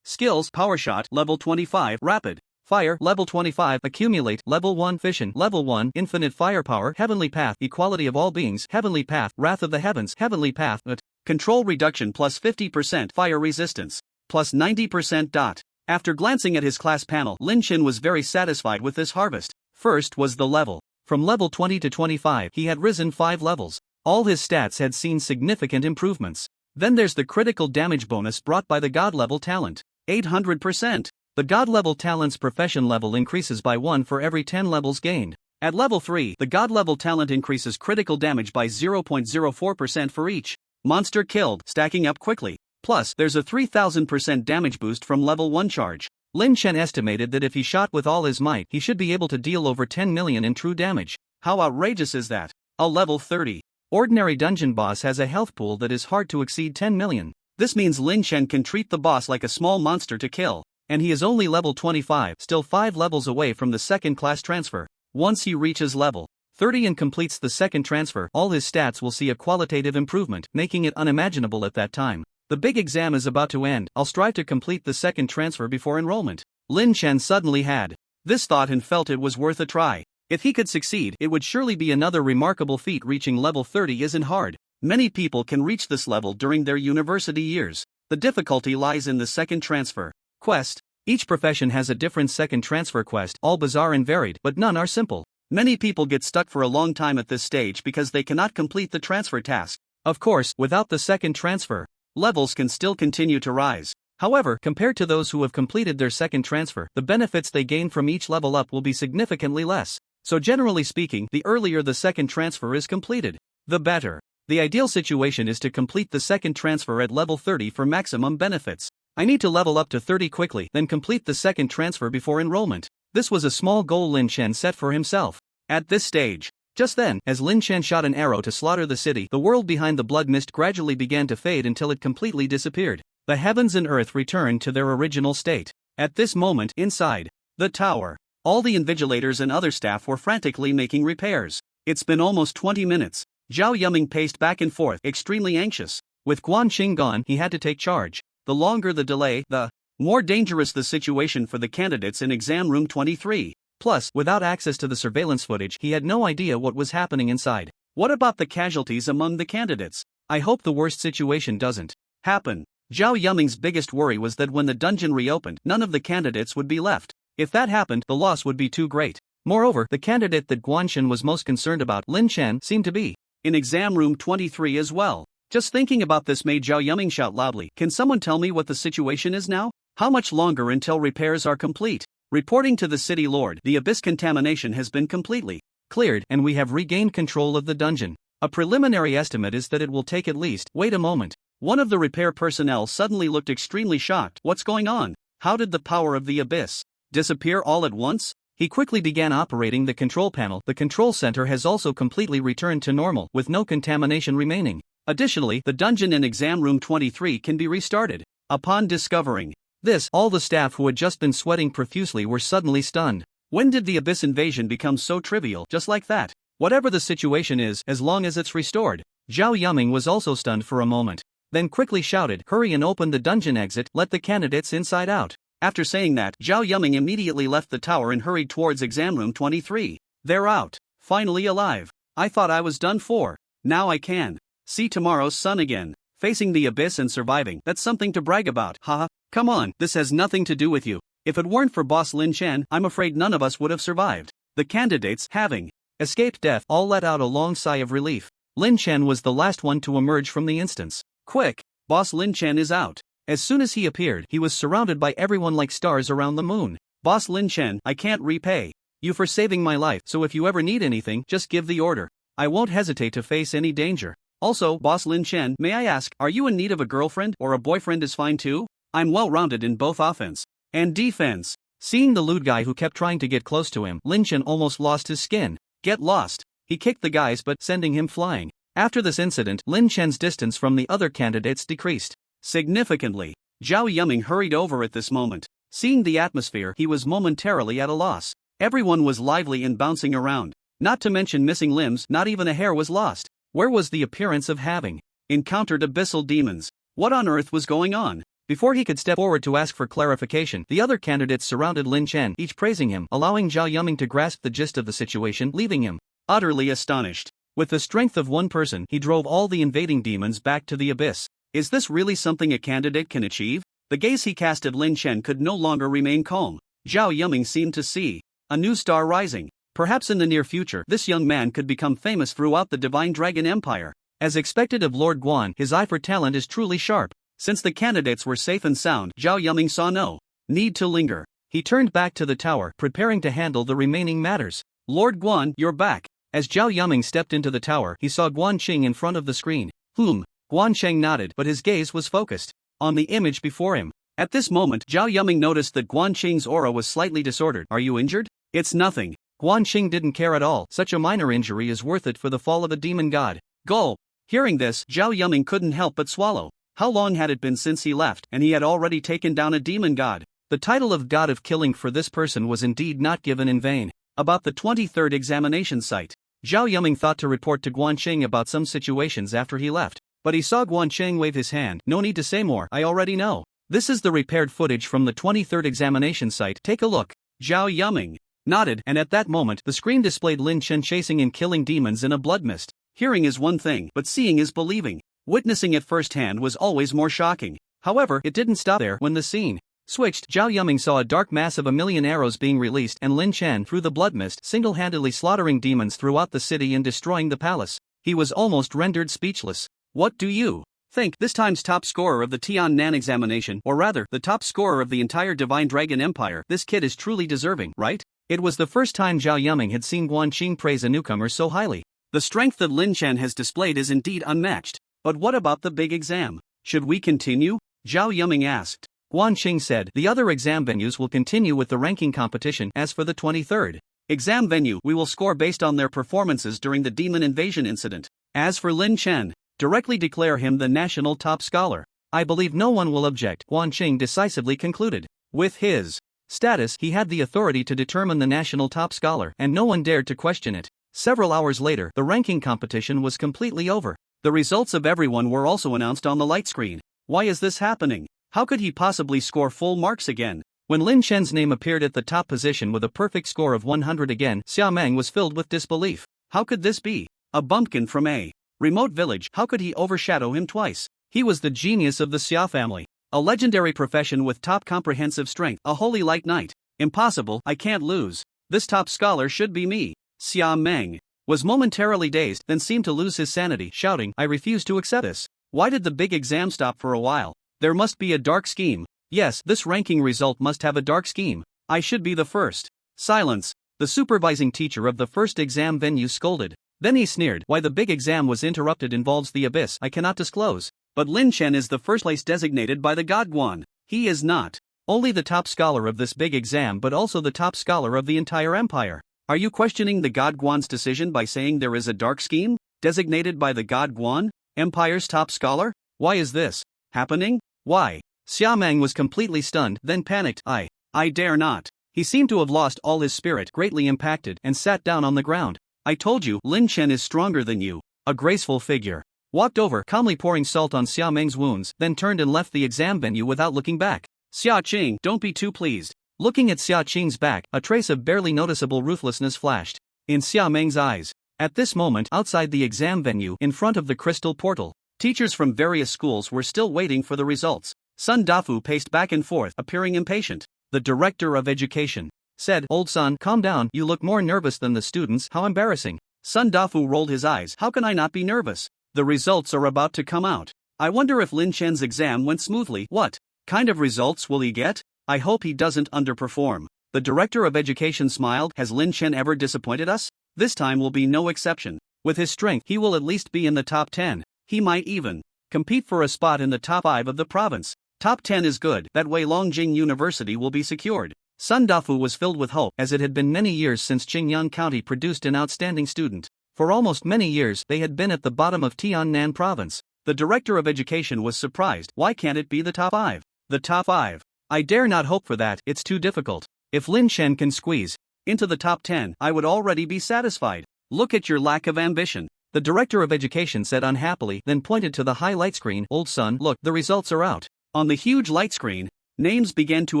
Skills Power Shot level 25 Rapid Fire level 25 Accumulate level 1 Fission level 1 Infinite Firepower Heavenly Path Equality of All Beings Heavenly Path Wrath of the Heavens Heavenly Path Control Reduction plus 50% Fire Resistance plus 90%. After glancing at his class panel, Lin Chen was very satisfied with this harvest. First was the level. From level 20 to 25 he had risen 5 levels. All his stats had seen significant improvements. Then there's the critical damage bonus brought by the God level talent. 800%. The God level talent's profession level increases by 1 for every 10 levels gained. At level 3, the God level talent increases critical damage by 0.04% for each monster killed, stacking up quickly. Plus, there's a 3000% damage boost from level 1 charge. Lin Chen estimated that if he shot with all his might, he should be able to deal over 10 million in true damage. How outrageous is that? A level 30. Ordinary dungeon boss has a health pool that is hard to exceed 10 million. This means Lin Chen can treat the boss like a small monster to kill. And he is only level 25, still 5 levels away from the second class transfer. Once he reaches level 30 and completes the second transfer, all his stats will see a qualitative improvement, making it unimaginable at that time. The big exam is about to end. I'll strive to complete the second transfer before enrollment. Lin Chen suddenly had this thought and felt it was worth a try. If he could succeed, it would surely be another remarkable feat. Reaching level 30 isn't hard. Many people can reach this level during their university years. The difficulty lies in the second transfer quest. Each profession has a different second transfer quest, all bizarre and varied, but none are simple. Many people get stuck for a long time at this stage because they cannot complete the transfer task. Of course, without the second transfer, levels can still continue to rise. However, compared to those who have completed their second transfer, the benefits they gain from each level up will be significantly less. So generally speaking, the earlier the second transfer is completed, the better. The ideal situation is to complete the second transfer at level 30 for maximum benefits. I need to level up to 30 quickly, then complete the second transfer before enrollment. This was a small goal Lin Chen set for himself. At this stage, just then, as Lin Chen shot an arrow to slaughter the city, the world behind the blood mist gradually began to fade until it completely disappeared. The heavens and earth returned to their original state. At this moment, inside the tower, all the invigilators and other staff were frantically making repairs. It's been almost 20 minutes. Zhao Yuming paced back and forth, extremely anxious. With Guan Xing gone, he had to take charge. The longer the delay, the more dangerous the situation for the candidates in exam room 23. Plus, without access to the surveillance footage, he had no idea what was happening inside. What about the casualties among the candidates? I hope the worst situation doesn't happen. Zhao Yuming's biggest worry was that when the dungeon reopened, none of the candidates would be left. If that happened, the loss would be too great. Moreover, the candidate that Guanshan was most concerned about, Lin Chen, seemed to be in exam room 23 as well. Just thinking about this made Zhao Yuming shout loudly, "Can someone tell me what the situation is now? How much longer until repairs are complete?" Reporting to the city lord, the abyss contamination has been completely cleared and we have regained control of the dungeon. A preliminary estimate is that it will take at least, wait a moment. One of the repair personnel suddenly looked extremely shocked. What's going on? How did the power of the abyss disappear all at once? He quickly began operating the control panel. The control center has also completely returned to normal, with no contamination remaining. Additionally, the dungeon in exam room 23 can be restarted. Upon discovering this, all the staff who had just been sweating profusely were suddenly stunned. When did the abyss invasion become so trivial, just like that? Whatever the situation is, as long as it's restored. Zhao Yuming was also stunned for a moment, then quickly shouted, "Hurry and open the dungeon exit, let the candidates inside out." After saying that, Zhao Yuming immediately left the tower and hurried towards exam room 23. They're out. Finally alive. I thought I was done for. Now I can see tomorrow's sun again. Facing the abyss and surviving, that's something to brag about, haha. Come on, this has nothing to do with you. If it weren't for Boss Lin Chen, I'm afraid none of us would have survived. The candidates, having escaped death, all let out a long sigh of relief. Lin Chen was the last one to emerge from the instance. Quick! Boss Lin Chen is out. As soon as he appeared, he was surrounded by everyone like stars around the moon. Boss Lin Chen, I can't repay you for saving my life, so if you ever need anything, just give the order. I won't hesitate to face any danger. Also, Boss Lin Chen, may I ask, are you in need of a girlfriend, or a boyfriend is fine too? I'm well-rounded in both offense and defense. Seeing the lewd guy who kept trying to get close to him, Lin Chen almost lost his skin. Get lost. He kicked the guys but sending him flying. After this incident, Lin Chen's distance from the other candidates decreased significantly. Zhao Yuming hurried over at this moment. Seeing the atmosphere, he was momentarily at a loss. Everyone was lively and bouncing around. Not to mention missing limbs, not even a hair was lost. Where was the appearance of having encountered abyssal demons? What on earth was going on? Before he could step forward to ask for clarification, the other candidates surrounded Lin Chen, each praising him, allowing Zhao Yuming to grasp the gist of the situation, leaving him utterly astonished. With the strength of one person, he drove all the invading demons back to the abyss. Is this really something a candidate can achieve? The gaze he cast at Lin Chen could no longer remain calm. Zhao Yuming seemed to see a new star rising. Perhaps in the near future, this young man could become famous throughout the Divine Dragon Empire. As expected of Lord Guan, his eye for talent is truly sharp. Since the candidates were safe and sound, Zhao Yuming saw no need to linger. He turned back to the tower, preparing to handle the remaining matters. Lord Guan, you're back. As Zhao Yuming stepped into the tower, he saw Guan Qing in front of the screen. Guan Sheng nodded, but his gaze was focused on the image before him. At this moment, Zhao Yuming noticed that Guan Qing's aura was slightly disordered. Are you injured? It's nothing. Guan Qing didn't care at all. Such a minor injury is worth it for the fall of a demon god. Gulp. Hearing this, Zhao Yuming couldn't help but swallow. How long had it been since he left, and he had already taken down a demon god? The title of God of Killing for this person was indeed not given in vain. About the 23rd examination site, Zhao Yuming thought to report to Guan Qing about some situations after he left. But he saw Guan Qing wave his hand. No need to say more, I already know. This is the repaired footage from the 23rd examination site. Take a look. Zhao Yuming nodded, and at that moment, the screen displayed Lin Chen chasing and killing demons in a blood mist. Hearing is one thing, but seeing is believing. Witnessing it firsthand was always more shocking. However, it didn't stop there. When the scene switched, Zhao Yuming saw a dark mass of 1,000,000 arrows being released and Lin Chen through the blood mist single-handedly slaughtering demons throughout the city and destroying the palace. He was almost rendered speechless. What do you think? This time's top scorer of the Tiannan examination, or rather, the top scorer of the entire Divine Dragon Empire, this kid is truly deserving, right? It was the first time Zhao Yuming had seen Guan Qing praise a newcomer so highly. The strength that Lin Chen has displayed is indeed unmatched. But what about the big exam? Should we continue? Zhao Yuming asked. Guan Qing said, the other exam venues will continue with the ranking competition. As for the 23rd exam venue, we will score based on their performances during the demon invasion incident. As for Lin Chen, directly declare him the national top scholar. I believe no one will object, Guan Qing decisively concluded. With his status, he had the authority to determine the national top scholar, and no one dared to question it. Several hours later, the ranking competition was completely over. The results of everyone were also announced on the light screen. Why is this happening? How could he possibly score full marks again? When Lin Chen's name appeared at the top position with a perfect score of 100 again, Xia Meng was filled with disbelief. How could this be? A bumpkin from a remote village, how could he overshadow him twice? He was the genius of the Xia family. A legendary profession with top comprehensive strength, a holy light knight. Impossible, I can't lose. This top scholar should be me. Xia Meng was momentarily dazed, then seemed to lose his sanity, shouting, I refuse to accept this. Why did the big exam stop for a while? There must be a dark scheme. Yes, this ranking result must have a dark scheme. I should be the first. Silence. The supervising teacher of the first exam venue scolded. Then he sneered, why the big exam was interrupted involves the abyss, I cannot disclose. But Lin Chen is the first place designated by the god Guan. He is not only the top scholar of this big exam but also the top scholar of the entire empire. Are you questioning the god Guan's decision by saying there is a dark scheme, designated by the god Guan, empire's top scholar? Why is this happening? Why? Xia Meng was completely stunned, then panicked. I dare not. He seemed to have lost all his spirit, greatly impacted, and sat down on the ground. I told you, Lin Chen is stronger than you. A graceful figure walked over, calmly pouring salt on Xia Meng's wounds, then turned and left the exam venue without looking back. Xia Qing, don't be too pleased. Looking at Xia Qing's back, a trace of barely noticeable ruthlessness flashed in Xia Meng's eyes. At this moment, outside the exam venue, in front of the crystal portal, teachers from various schools were still waiting for the results. Sun Dafu paced back and forth, appearing impatient. The director of education said, Old Sun, calm down, you look more nervous than the students, how embarrassing. Sun Dafu rolled his eyes, how can I not be nervous? The results are about to come out. I wonder if Lin Chen's exam went smoothly. What kind of results will he get? I hope he doesn't underperform. The director of education smiled. Has Lin Chen ever disappointed us? This time will be no exception. With his strength, he will at least be in the top 10. He might even compete for a spot in the top 5 of the province. Top 10 is good, that way Longjing University will be secured. Sun Dafu was filled with hope, as it had been many years since Qingyang County produced an outstanding student. For almost many years, they had been at the bottom of Tiannan province. The director of education was surprised. Why can't it be the top 5? The top 5. I dare not hope for that, it's too difficult. If Lin Chen can squeeze into the top 10, I would already be satisfied. Look at your lack of ambition, the director of education said unhappily, then pointed to the high light screen. Old son, look, the results are out. On the huge light screen, names began to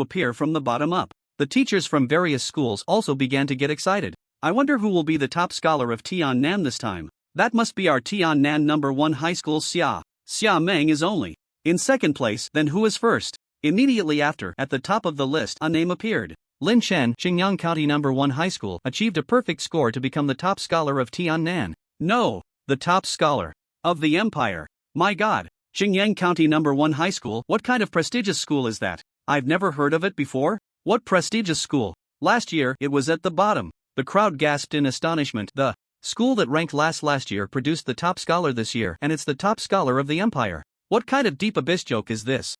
appear from the bottom up. The teachers from various schools also began to get excited. I wonder who will be the top scholar of Tiannan this time. That must be our Tiannan number 1 high school Xia Meng is only in second place, then who is first? Immediately after, at the top of the list, a name appeared. Lin Chen, Xingyang County number 1 high school, achieved a perfect score to become the top scholar of Tiannan. No, the top scholar of the empire. My god, Xingyang County number 1 high school, what kind of prestigious school is that? I've never heard of it before. What prestigious school? Last year, it was at the bottom. The crowd gasped in astonishment. The school that ranked last year produced the top scholar this year, and it's the top scholar of the empire. What kind of deep abyss joke is this?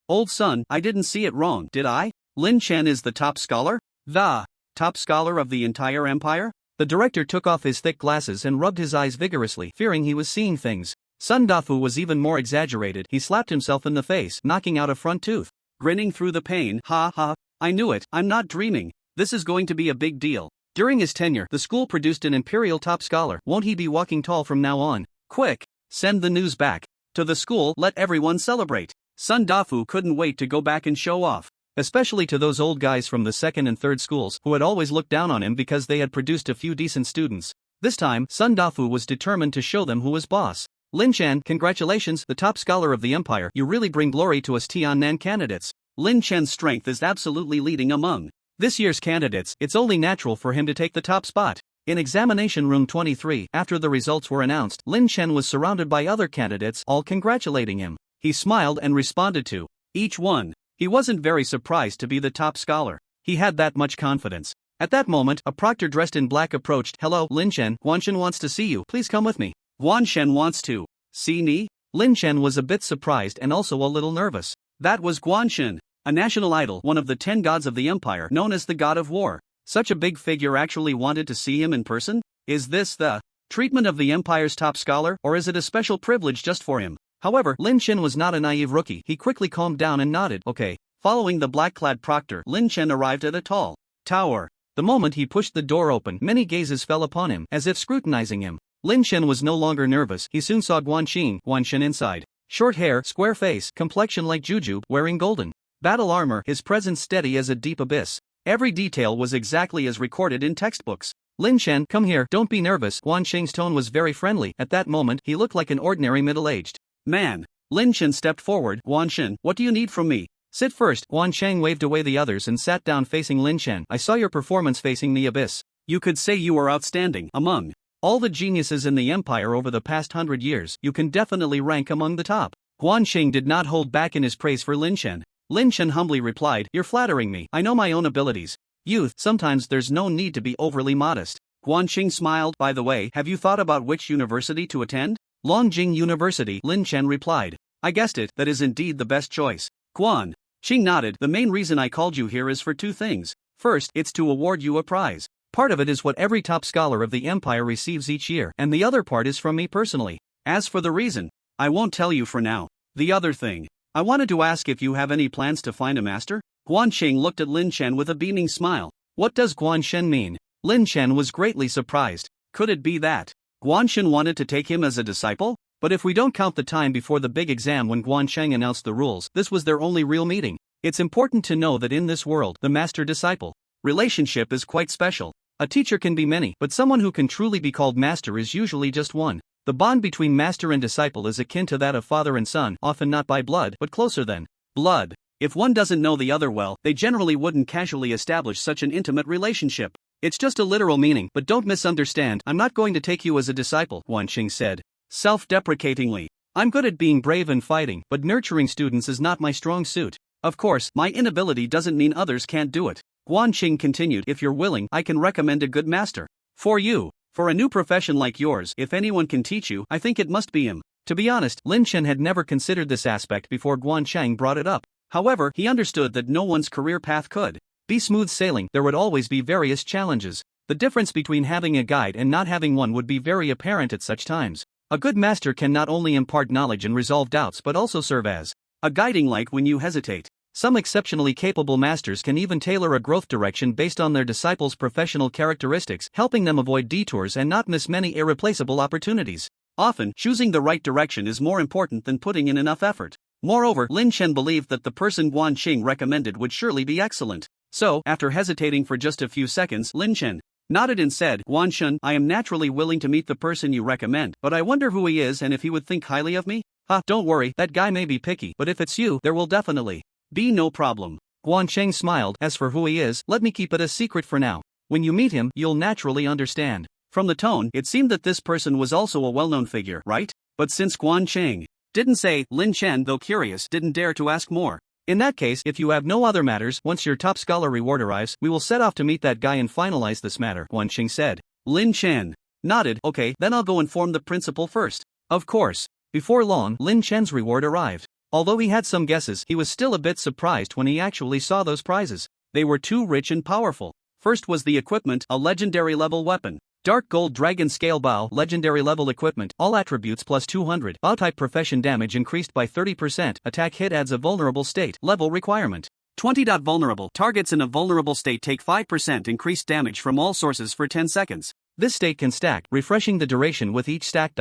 Old son, I didn't see it wrong, did I? Lin Chen is the top scholar? The top scholar of the entire empire? The director took off his thick glasses and rubbed his eyes vigorously, fearing he was seeing things. Sun Dafu was even more exaggerated. He slapped himself in the face, knocking out a front tooth. Grinning through the pain, ha ha, I knew it, I'm not dreaming. This is going to be a big deal. During his tenure, the school produced an imperial top scholar. Won't he be walking tall from now on? Quick, send the news back to the school, let everyone celebrate. Sun Dafu couldn't wait to go back and show off, especially to those old guys from the second and third schools who had always looked down on him because they had produced a few decent students. This time, Sun Dafu was determined to show them who was boss. Lin Chen, congratulations, the top scholar of the empire. You really bring glory to us Tiannan candidates. Lin Chen's strength is absolutely leading among this year's candidates. It's only natural for him to take the top spot. In examination room 23, after the results were announced, Lin Chen was surrounded by other candidates, all congratulating him. He smiled and responded to each one. He wasn't very surprised to be the top scholar. He had that much confidence. At that moment, a proctor dressed in black approached. Hello, Lin Chen, Guanshen wants to see you. Please come with me. Guanshen wants to see me? Lin Chen was a bit surprised and also a little nervous. That was Guanshen, a national idol, one of the 10 gods of the empire, known as the god of war. Such a big figure actually wanted to see him in person? Is this the treatment of the empire's top scholar, or is it a special privilege just for him? However, Lin Chen was not a naive rookie. He quickly calmed down and nodded. Okay. Following the black-clad proctor, Lin Chen arrived at a tall tower. The moment he pushed the door open, many gazes fell upon him, as if scrutinizing him. Lin Chen was no longer nervous. He soon saw Guanshen inside. Short hair, square face, complexion like Jujube, wearing golden battle armor, his presence steady as a deep abyss. Every detail was exactly as recorded in textbooks. Lin Chen, come here, don't be nervous. Guanshen's tone was very friendly. At that moment, he looked like an ordinary middle-aged man. Lin Chen stepped forward. Guanshen, what do you need from me? Sit first. Guanshen waved away the others and sat down facing Lin Chen. I saw your performance facing the abyss. You could say you were outstanding. Among all the geniuses in the empire over the past 100 years, you can definitely rank among the top. Guanshen did not hold back in his praise for Lin Chen. Lin Chen humbly replied, you're flattering me. I know my own abilities. Youth, sometimes there's no need to be overly modest. Guanshen smiled. By the way, have you thought about which university to attend? Longjing University, Lin Chen replied. I guessed it, that is indeed the best choice. Guan Qing nodded. The main reason I called you here is for 2 things. First, it's to award you a prize. Part of it is what every top scholar of the empire receives each year, and the other part is from me personally. As for the reason, I won't tell you for now. The other thing, I wanted to ask if you have any plans to find a master? Guansheng looked at Lin Chen with a beaming smile. What does Guanshen mean? Lin Chen was greatly surprised. Could it be that Guanshen wanted to take him as a disciple? But if we don't count the time before the big exam when Guansheng announced the rules, this was their only real meeting. It's important to know that in this world, the master-disciple relationship is quite special. A teacher can be many, but someone who can truly be called master is usually just one. The bond between master and disciple is akin to that of father and son, often not by blood, but closer than blood. If one doesn't know the other well, they generally wouldn't casually establish such an intimate relationship. It's just a literal meaning, but don't misunderstand. I'm not going to take you as a disciple, Guanxing said self-deprecatingly. I'm good at being brave and fighting, but nurturing students is not my strong suit. Of course, my inability doesn't mean others can't do it. Guanxing continued, if you're willing, I can recommend a good master for you. For a new profession like yours, if anyone can teach you, I think it must be him. To be honest, Lin Chen had never considered this aspect before Guansheng brought it up. However, he understood that no one's career path could be smooth sailing. There would always be various challenges. The difference between having a guide and not having one would be very apparent at such times. A good master can not only impart knowledge and resolve doubts but also serve as a guiding light when you hesitate. Some exceptionally capable masters can even tailor a growth direction based on their disciples' professional characteristics, helping them avoid detours and not miss many irreplaceable opportunities. Often, choosing the right direction is more important than putting in enough effort. Moreover, Lin Chen believed that the person Guan Qing recommended would surely be excellent. So, after hesitating for just a few seconds, Lin Chen nodded and said, "Guan Shun, I am naturally willing to meet the person you recommend, but I wonder who he is and if he would think highly of me?" Don't worry, that guy may be picky, but if it's you, there will definitely be no problem." Guan Sheng smiled. "As for who he is, let me keep it a secret for now. When you meet him, you'll naturally understand." From the tone, it seemed that this person was also a well-known figure, right? But since Guan Sheng didn't say, Lin Chen, though curious, didn't dare to ask more. "In that case, if you have no other matters, once your top scholar reward arrives, we will set off to meet that guy and finalize this matter," Guan Sheng said. Lin Chen nodded. "Okay, then I'll go inform the principal first." Of course. Before long, Lin Chen's reward arrived. Although he had some guesses, he was still a bit surprised when he actually saw those prizes. They were too rich and powerful. First was the equipment, a legendary level weapon. Dark Gold Dragon Scale Bow, legendary level equipment, all attributes plus 200, bow type profession damage increased by 30%, attack hit adds a vulnerable state, level requirement. 20. Vulnerable, targets in a vulnerable state take 5% increased damage from all sources for 10 seconds. This state can stack, refreshing the duration with each stack.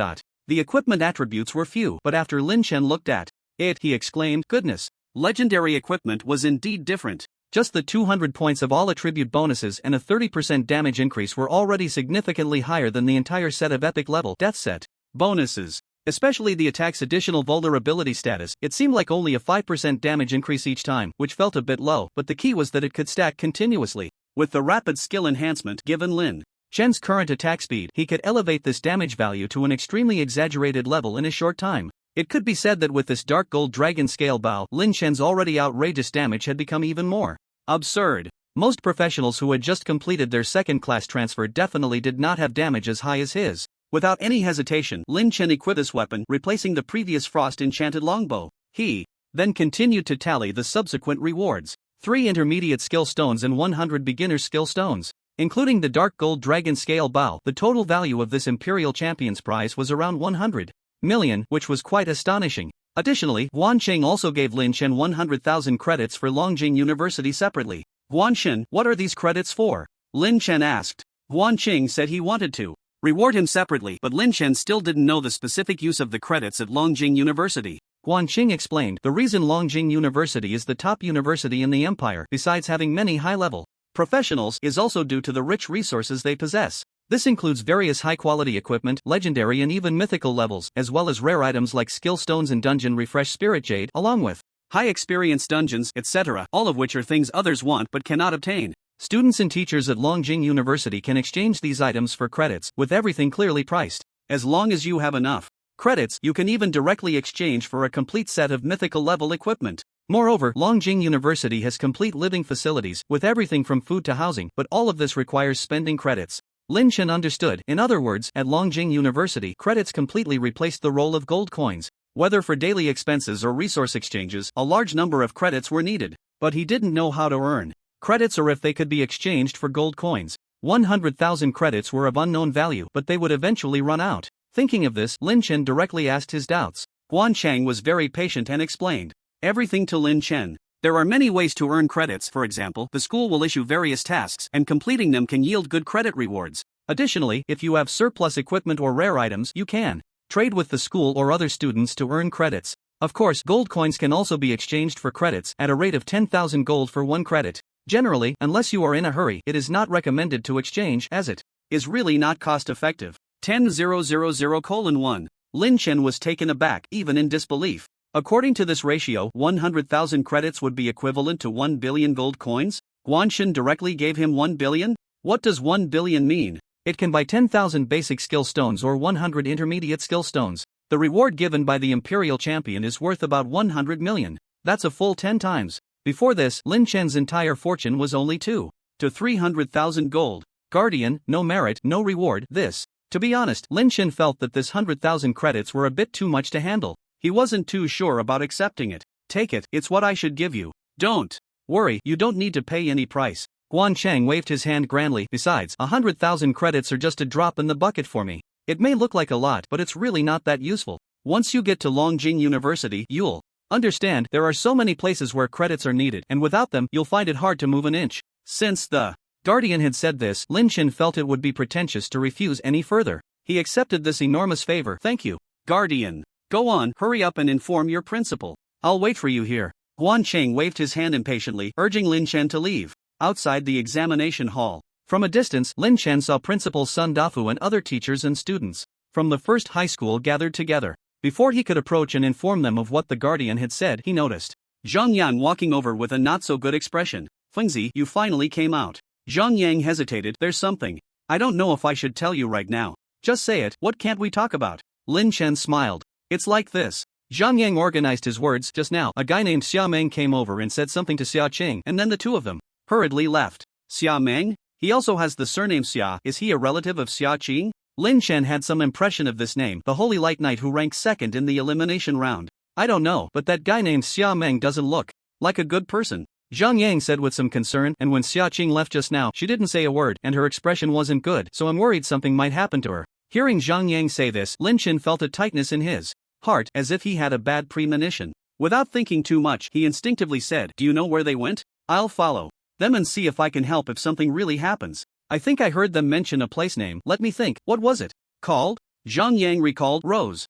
The equipment attributes were few, but after Lin Chen looked at it, he exclaimed, "Goodness! Legendary equipment was indeed different." Just the 200 points of all attribute bonuses and a 30% damage increase were already significantly higher than the entire set of epic level death set bonuses. Especially the attack's additional vulnerability status, it seemed like only a 5% damage increase each time, which felt a bit low, but the key was that it could stack continuously. With the rapid skill enhancement given Lin Chen's current attack speed, he could elevate this damage value to an extremely exaggerated level in a short time. It could be said that with this Dark Gold Dragon Scale Bow, Lin Chen's already outrageous damage had become even more absurd. Most professionals who had just completed their second-class transfer definitely did not have damage as high as his. Without any hesitation, Lin Chen equipped this weapon, replacing the previous frost-enchanted longbow. He then continued to tally the subsequent rewards. 3 intermediate skill stones and 100 beginner skill stones. Including the Dark Gold Dragon Scale Bow, the total value of this Imperial Champions prize was around 100 million, which was quite astonishing. Additionally, Guan Qing also gave Lin Chen 100,000 credits for Longjing University separately. "Guan Shen, what are these credits for?" Lin Chen asked. Guan Qing said he wanted to reward him separately, but Lin Chen still didn't know the specific use of the credits at Longjing University. Guan Qing explained, "The reason Longjing University is the top university in the empire, besides having many high-level professionals, is also due to the rich resources they possess. This includes various high-quality equipment, legendary and even mythical levels, as well as rare items like skill stones and dungeon refresh spirit jade, along with high-experience dungeons, etc., all of which are things others want but cannot obtain. Students and teachers at Longjing University can exchange these items for credits, with everything clearly priced. As long as you have enough credits, you can even directly exchange for a complete set of mythical-level equipment. Moreover, Longjing University has complete living facilities, with everything from food to housing, but all of this requires spending credits." Lin Chen understood. In other words, at Longjing University, credits completely replaced the role of gold coins. Whether for daily expenses or resource exchanges, a large number of credits were needed. But he didn't know how to earn credits or if they could be exchanged for gold coins. 100,000 credits were of unknown value, but they would eventually run out. Thinking of this, Lin Chen directly asked his doubts. Guan Chang was very patient and explained everything to Lin Chen. There are many ways to earn credits. For example, the school will issue various tasks, and completing them can yield good credit rewards. Additionally, if you have surplus equipment or rare items, you can trade with the school or other students to earn credits. Of course, gold coins can also be exchanged for credits at a rate of 10,000 gold for 1 credit. Generally, unless you are in a hurry, it is not recommended to exchange, as it is really not cost-effective. 10,000:1. Lin Chen was taken aback, even in disbelief. According to this ratio, 100,000 credits would be equivalent to 1 billion gold coins? Guanshin directly gave him 1 billion? What does 1 billion mean? It can buy 10,000 basic skill stones or 100 intermediate skill stones. The reward given by the Imperial Champion is worth about 100 million. That's a full 10 times. Before this, Lin Chen's entire fortune was only 2 to 300,000 gold. Guardian, no merit, no reward. To be honest, Lin Chen felt that this 100,000 credits were a bit too much to handle. He wasn't too sure about accepting it. Take it, it's what I should give you. Don't worry, you don't need to pay any price. Guan Chang waved his hand grandly. Besides, 100,000 credits are just a drop in the bucket for me. It may look like a lot, but it's really not that useful. Once you get to Longjing University, you'll Understand, there are so many places where credits are needed, and without them, you'll find it hard to move an inch. Since the guardian had said this, Lin Chen felt it would be pretentious to refuse any further. He accepted this enormous favor. Thank you, guardian. Go on, hurry up and inform your principal. I'll wait for you here. Guan Cheng waved his hand impatiently, urging Lin Chen to leave. Outside the examination hall, from a distance, Lin Chen saw Principal Sun Dafu and other teachers and students from the first high school gathered together. Before he could approach and inform them of what the guardian had said, he noticed Zhang Yan walking over with a not-so-good expression. Fengzi, you finally came out. Zhang Yang hesitated. There's something. I don't know if I should tell you right now. Just say it. What can't we talk about? Lin Chen smiled. It's like this. Zhang Yang organized his words. Just now, a guy named Xia Meng came over and said something to Xia Qing, and then the two of them hurriedly left. Xia Meng? He also has the surname Xia. Is he a relative of Xia Qing? Lin Chen had some impression of this name, the Holy Light Knight who ranked second in the elimination round. I don't know, but that guy named Xia Meng doesn't look like a good person. Zhang Yang said with some concern, and when Xia Qing left just now, she didn't say a word, and her expression wasn't good, so I'm worried something might happen to her. Hearing Zhang Yang say this, Lin Chen felt a tightness in his heart, as if he had a bad premonition. Without thinking too much, he instinctively said, Do you know where they went? I'll follow them and see if I can help if something really happens. I think I heard them mention a place name. Let me think, what was it called? Zhang Yang recalled. Rose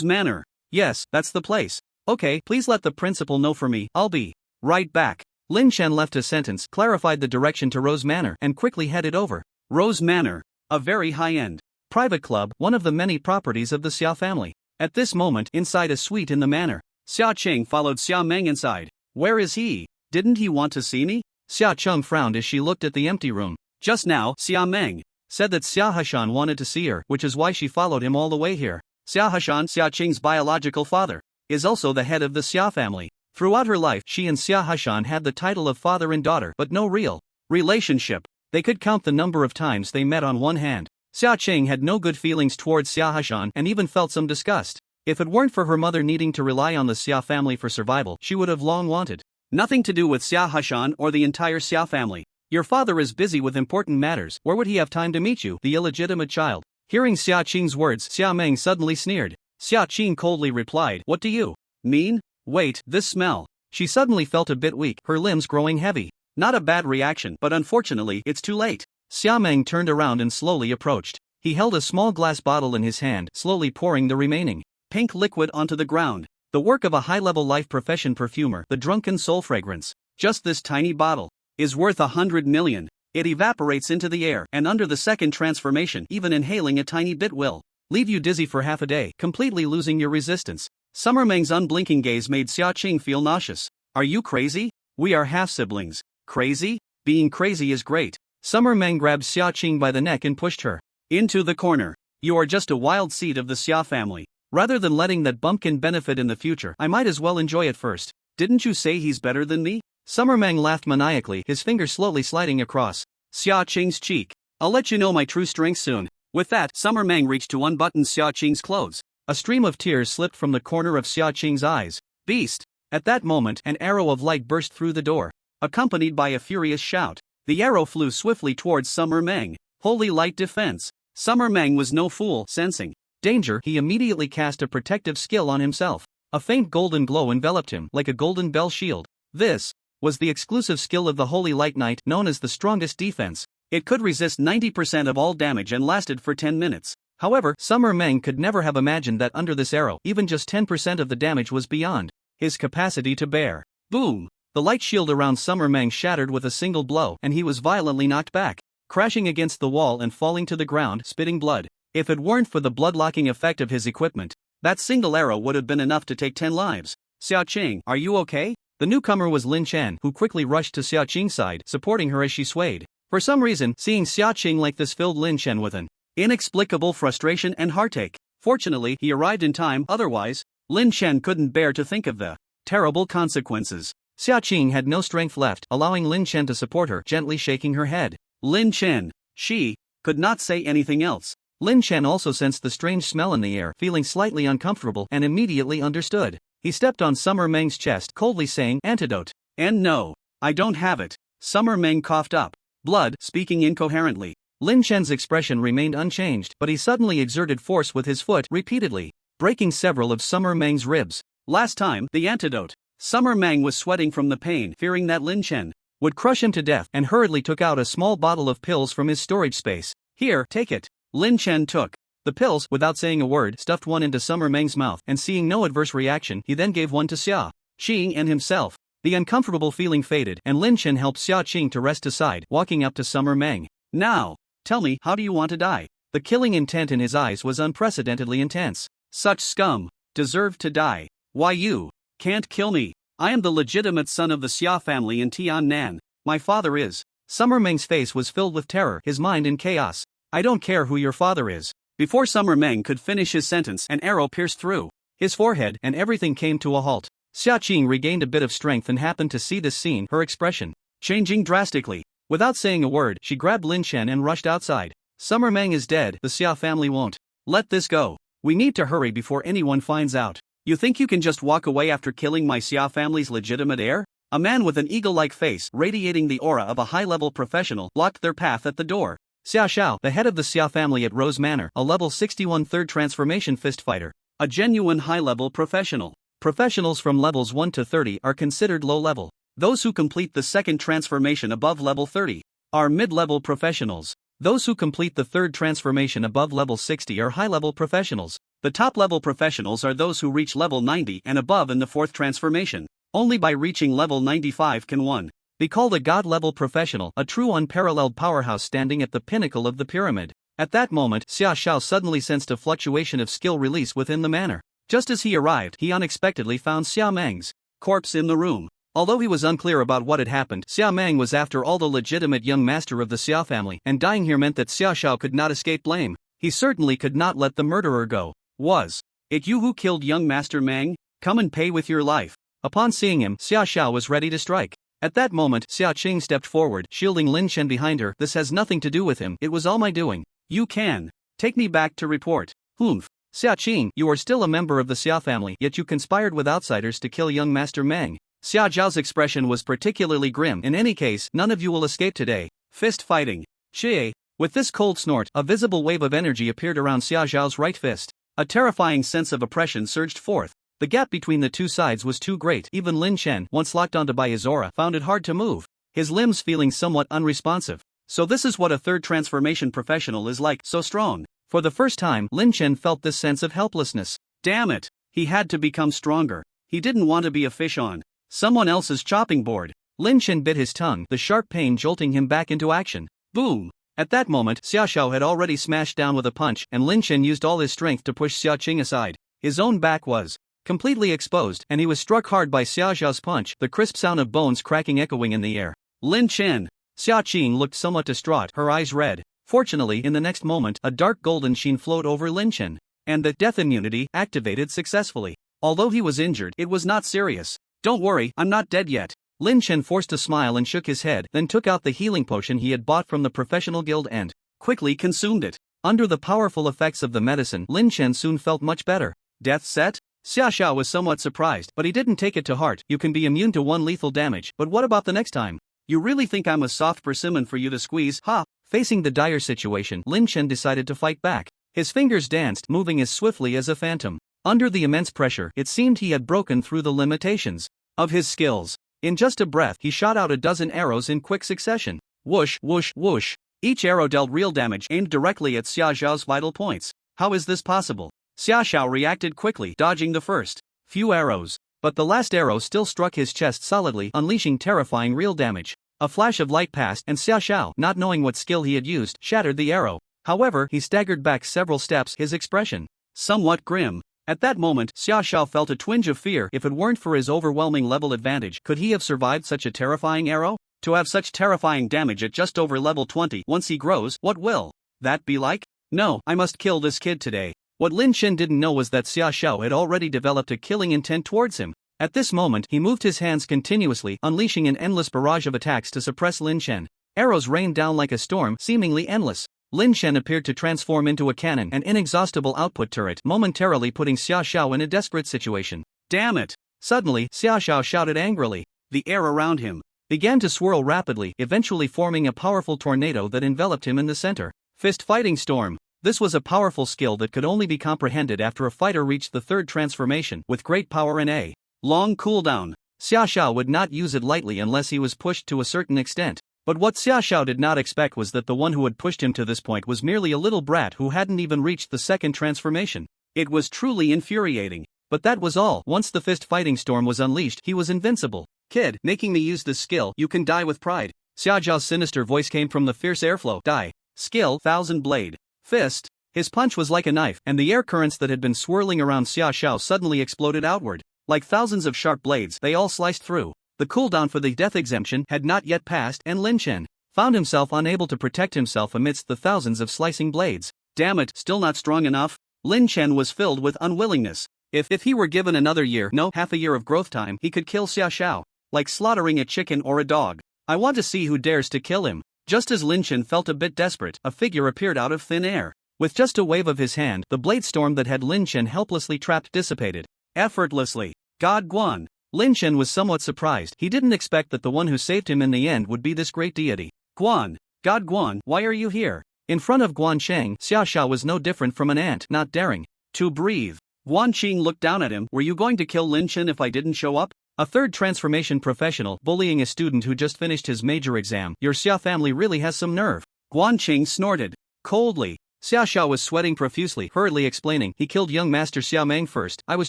Manor. Yes, that's the place. Okay, please let the principal know for me. I'll be right back. Lin Chen left a sentence, clarified the direction to Rose Manor, and quickly headed over. Rose Manor, a very high-end private club, one of the many properties of the Xia family. At this moment, inside a suite in the manor, Xia Qing followed Xia Meng inside. Where is he? Didn't he want to see me? Xia Cheng frowned as she looked at the empty room. Just now, Xia Meng said that Xia Heshan wanted to see her, which is why she followed him all the way here. Xia Heshan, Xia Qing's biological father, is also the head of the Xia family. Throughout her life, she and Xia Heshan had the title of father and daughter, but no real relationship. They could count the number of times they met on one hand. Xia Qing had no good feelings towards Xia Heshan and even felt some disgust. If it weren't for her mother needing to rely on the Xia family for survival, she would have long wanted nothing to do with Xia Heshan or the entire Xia family. Your father is busy with important matters. Where would he have time to meet you, the illegitimate child? Hearing Xia Qing's words, Xia Meng suddenly sneered. Xia Qing coldly replied, What do you mean? Wait, this smell. She suddenly felt a bit weak, her limbs growing heavy. Not a bad reaction, but unfortunately, it's too late. Xia Meng turned around and slowly approached. He held a small glass bottle in his hand, slowly pouring the remaining pink liquid onto the ground. The work of a high-level life profession perfumer, the drunken soul fragrance. Just this tiny bottle is worth 100 million. It evaporates into the air, and under the second transformation, even inhaling a tiny bit will leave you dizzy for half a day, completely losing your resistance. Summer Meng's unblinking gaze made Xia Qing feel nauseous. Are you crazy? We are half-siblings. Crazy? Being crazy is great. Summer Meng grabbed Xia Qing by the neck and pushed her into the corner. You are just a wild seed of the Xia family. Rather than letting that bumpkin benefit in the future, I might as well enjoy it first. Didn't you say he's better than me? Summer Meng laughed maniacally, his finger slowly sliding across Xia Qing's cheek. I'll let you know my true strength soon. With that, Summer Meng reached to unbutton Xia Qing's clothes. A stream of tears slipped from the corner of Xia Qing's eyes. Beast! At that moment, an arrow of light burst through the door, accompanied by a furious shout. The arrow flew swiftly towards Summer Meng. Holy light defense. Summer Meng was no fool, sensing danger, he immediately cast a protective skill on himself. A faint golden glow enveloped him, like a golden bell shield. This was the exclusive skill of the Holy Light Knight, known as the strongest defense. It could resist 90% of all damage and lasted for 10 minutes. However, Summer Meng could never have imagined that under this arrow, even just 10% of the damage was beyond his capacity to bear. Boom! The light shield around Summer Meng shattered with a single blow, and he was violently knocked back, crashing against the wall and falling to the ground, spitting blood. If it weren't for the blood-locking effect of his equipment, that single arrow would have been enough to take 10 lives. Xia Qing, are you okay? The newcomer was Lin Chen, who quickly rushed to Xia Qing's side, supporting her as she swayed. For some reason, seeing Xia Qing like this filled Lin Chen with an inexplicable frustration and heartache. Fortunately, he arrived in time, otherwise, Lin Chen couldn't bear to think of the terrible consequences. Xia Qing had no strength left, allowing Lin Chen to support her, gently shaking her head. Lin Chen. She could not say anything else. Lin Chen also sensed the strange smell in the air, feeling slightly uncomfortable, and immediately understood. He stepped on Summer Meng's chest, coldly saying, Antidote. And no, I don't have it. Summer Meng coughed up blood, speaking incoherently. Lin Chen's expression remained unchanged, but he suddenly exerted force with his foot, repeatedly breaking several of Summer Meng's ribs. Last time, the antidote. Summer Mang was sweating from the pain, fearing that Lin Chen would crush him to death, and hurriedly took out a small bottle of pills from his storage space. Here, take it. Lin Chen took the pills, without saying a word, stuffed one into Summer Meng's mouth, and seeing no adverse reaction, he then gave one to Xia Qing and himself. The uncomfortable feeling faded, and Lin Chen helped Xia Qing to rest aside, walking up to Summer Meng. Now, tell me, how do you want to die? The killing intent in his eyes was unprecedentedly intense. Such scum deserved to die. Why, you can't kill me. I am the legitimate son of the Xia family in Tiannan. My father is. Summer Meng's face was filled with terror, his mind in chaos. I don't care who your father is. Before Summer Meng could finish his sentence, an arrow pierced through his forehead, and everything came to a halt. Xia Qing regained a bit of strength and happened to see this scene, her expression changing drastically. Without saying a word, she grabbed Lin Chen and rushed outside. Summer Meng is dead, the Xia family won't let this go. We need to hurry before anyone finds out. You think you can just walk away after killing my Xia family's legitimate heir? A man with an eagle-like face, radiating the aura of a high-level professional, blocked their path at the door. Xia Xiao, the head of the Xia family at Rose Manor, a level 61 third transformation fist fighter. A genuine high-level professional. Professionals from levels 1 to 30 are considered low-level. Those who complete the second transformation above level 30 are mid-level professionals. Those who complete the third transformation above level 60 are high-level professionals. The top-level professionals are those who reach level 90 and above in the fourth transformation. Only by reaching level 95 can one be called a god-level professional, a true unparalleled powerhouse standing at the pinnacle of the pyramid. At that moment, Xia Xiao suddenly sensed a fluctuation of skill release within the manor. Just as he arrived, he unexpectedly found Xia Meng's corpse in the room. Although he was unclear about what had happened, Xia Meng was after all the legitimate young master of the Xia family, and dying here meant that Xia Xiao could not escape blame. He certainly could not let the murderer go. Was it you who killed young Master Meng? Come and pay with your life. Upon seeing him, Xia Xiao was ready to strike. At that moment, Xia Qing stepped forward, shielding Lin Chen behind her. This has nothing to do with him, it was all my doing. You can take me back to report. Humph. Xia Qing, you are still a member of the Xia family, yet you conspired with outsiders to kill young Master Meng. Xia Zhao's expression was particularly grim. In any case, none of you will escape today. Fist fighting. Xie. With this cold snort, a visible wave of energy appeared around Xia Zhao's right fist. A terrifying sense of oppression surged forth. The gap between the two sides was too great. Even Lin Chen, once locked onto by his aura, found it hard to move, his limbs feeling somewhat unresponsive. So this is what a third transformation professional is like, so strong. For the first time, Lin Chen felt this sense of helplessness. Damn it! He had to become stronger. He didn't want to be a fish on someone else's chopping board. Lin Chen bit his tongue, the sharp pain jolting him back into action. Boom! At that moment, Xia Xiao had already smashed down with a punch, and Lin Chen used all his strength to push Xia Qing aside. His own back was completely exposed, and he was struck hard by Xia Xiao's punch, the crisp sound of bones cracking echoing in the air. Lin Chen! Xia Qing looked somewhat distraught, her eyes red. Fortunately, in the next moment, a dark golden sheen flowed over Lin Chen, and the death immunity activated successfully. Although he was injured, it was not serious. Don't worry, I'm not dead yet. Lin Chen forced a smile and shook his head, then took out the healing potion he had bought from the professional guild and quickly consumed it. Under the powerful effects of the medicine, Lin Chen soon felt much better. Death set? Xia Xiao was somewhat surprised, but he didn't take it to heart. You can be immune to one lethal damage, but what about the next time? You really think I'm a soft persimmon for you to squeeze, ha? Facing the dire situation, Lin Chen decided to fight back. His fingers danced, moving as swiftly as a phantom. Under the immense pressure, it seemed he had broken through the limitations of his skills. In just a breath, he shot out a dozen arrows in quick succession. Whoosh, whoosh, whoosh. Each arrow dealt real damage, aimed directly at Xia Zhao's vital points. How is this possible? Xia Xiao reacted quickly, dodging the first few arrows. But the last arrow still struck his chest solidly, unleashing terrifying real damage. A flash of light passed, and Xia Xiao, not knowing what skill he had used, shattered the arrow. However, he staggered back several steps, his expression somewhat grim. At that moment, Xia Xiao felt a twinge of fear. If it weren't for his overwhelming level advantage, could he have survived such a terrifying arrow? To have such terrifying damage at just over level 20, once he grows, what will that be like? No, I must kill this kid today. What Lin Chen didn't know was that Xia Xiao had already developed a killing intent towards him. At this moment, he moved his hands continuously, unleashing an endless barrage of attacks to suppress Lin Chen. Arrows rained down like a storm, seemingly endless. Lin Chen appeared to transform into a cannon, an inexhaustible output turret, momentarily putting Xia Xiao in a desperate situation. Damn it! Suddenly, Xia Xiao shouted angrily. The air around him began to swirl rapidly, eventually forming a powerful tornado that enveloped him in the center. Fist fighting storm. This was a powerful skill that could only be comprehended after a fighter reached the third transformation with great power and a long cooldown. Xia Xiao would not use it lightly unless he was pushed to a certain extent. But what Xia Xiao did not expect was that the one who had pushed him to this point was merely a little brat who hadn't even reached the second transformation. It was truly infuriating. But that was all. Once the fist fighting storm was unleashed, he was invincible. Kid, making me use this skill, you can die with pride. Xia Zhao's sinister voice came from the fierce airflow. Die. Skill, Thousand Blade. Fist. His punch was like a knife, and the air currents that had been swirling around Xia Xiao suddenly exploded outward. Like thousands of sharp blades, they all sliced through. The cooldown for the death exemption had not yet passed, and Lin Chen found himself unable to protect himself amidst the thousands of slicing blades. Damn it, still not strong enough? Lin Chen was filled with unwillingness. If he were given another year, no, half a year of growth time, he could kill Xia Xiao. Like slaughtering a chicken or a dog. I want to see who dares to kill him. Just as Lin Chen felt a bit desperate, a figure appeared out of thin air. With just a wave of his hand, the blade storm that had Lin Chen helplessly trapped dissipated. Effortlessly. God Guan. Lin Chen was somewhat surprised. He didn't expect that the one who saved him in the end would be this great deity. Guan. God Guan, why are you here? In front of Guan Sheng, Xia Xiao was no different from an ant, not daring to breathe. Guan Qing looked down at him. Were you going to kill Lin Chen if I didn't show up? A third transformation professional bullying a student who just finished his major exam. Your Xia family really has some nerve. Guan Qing snorted coldly. Xia Xiao was sweating profusely, hurriedly explaining, he killed young Master Xiao Meng first. I was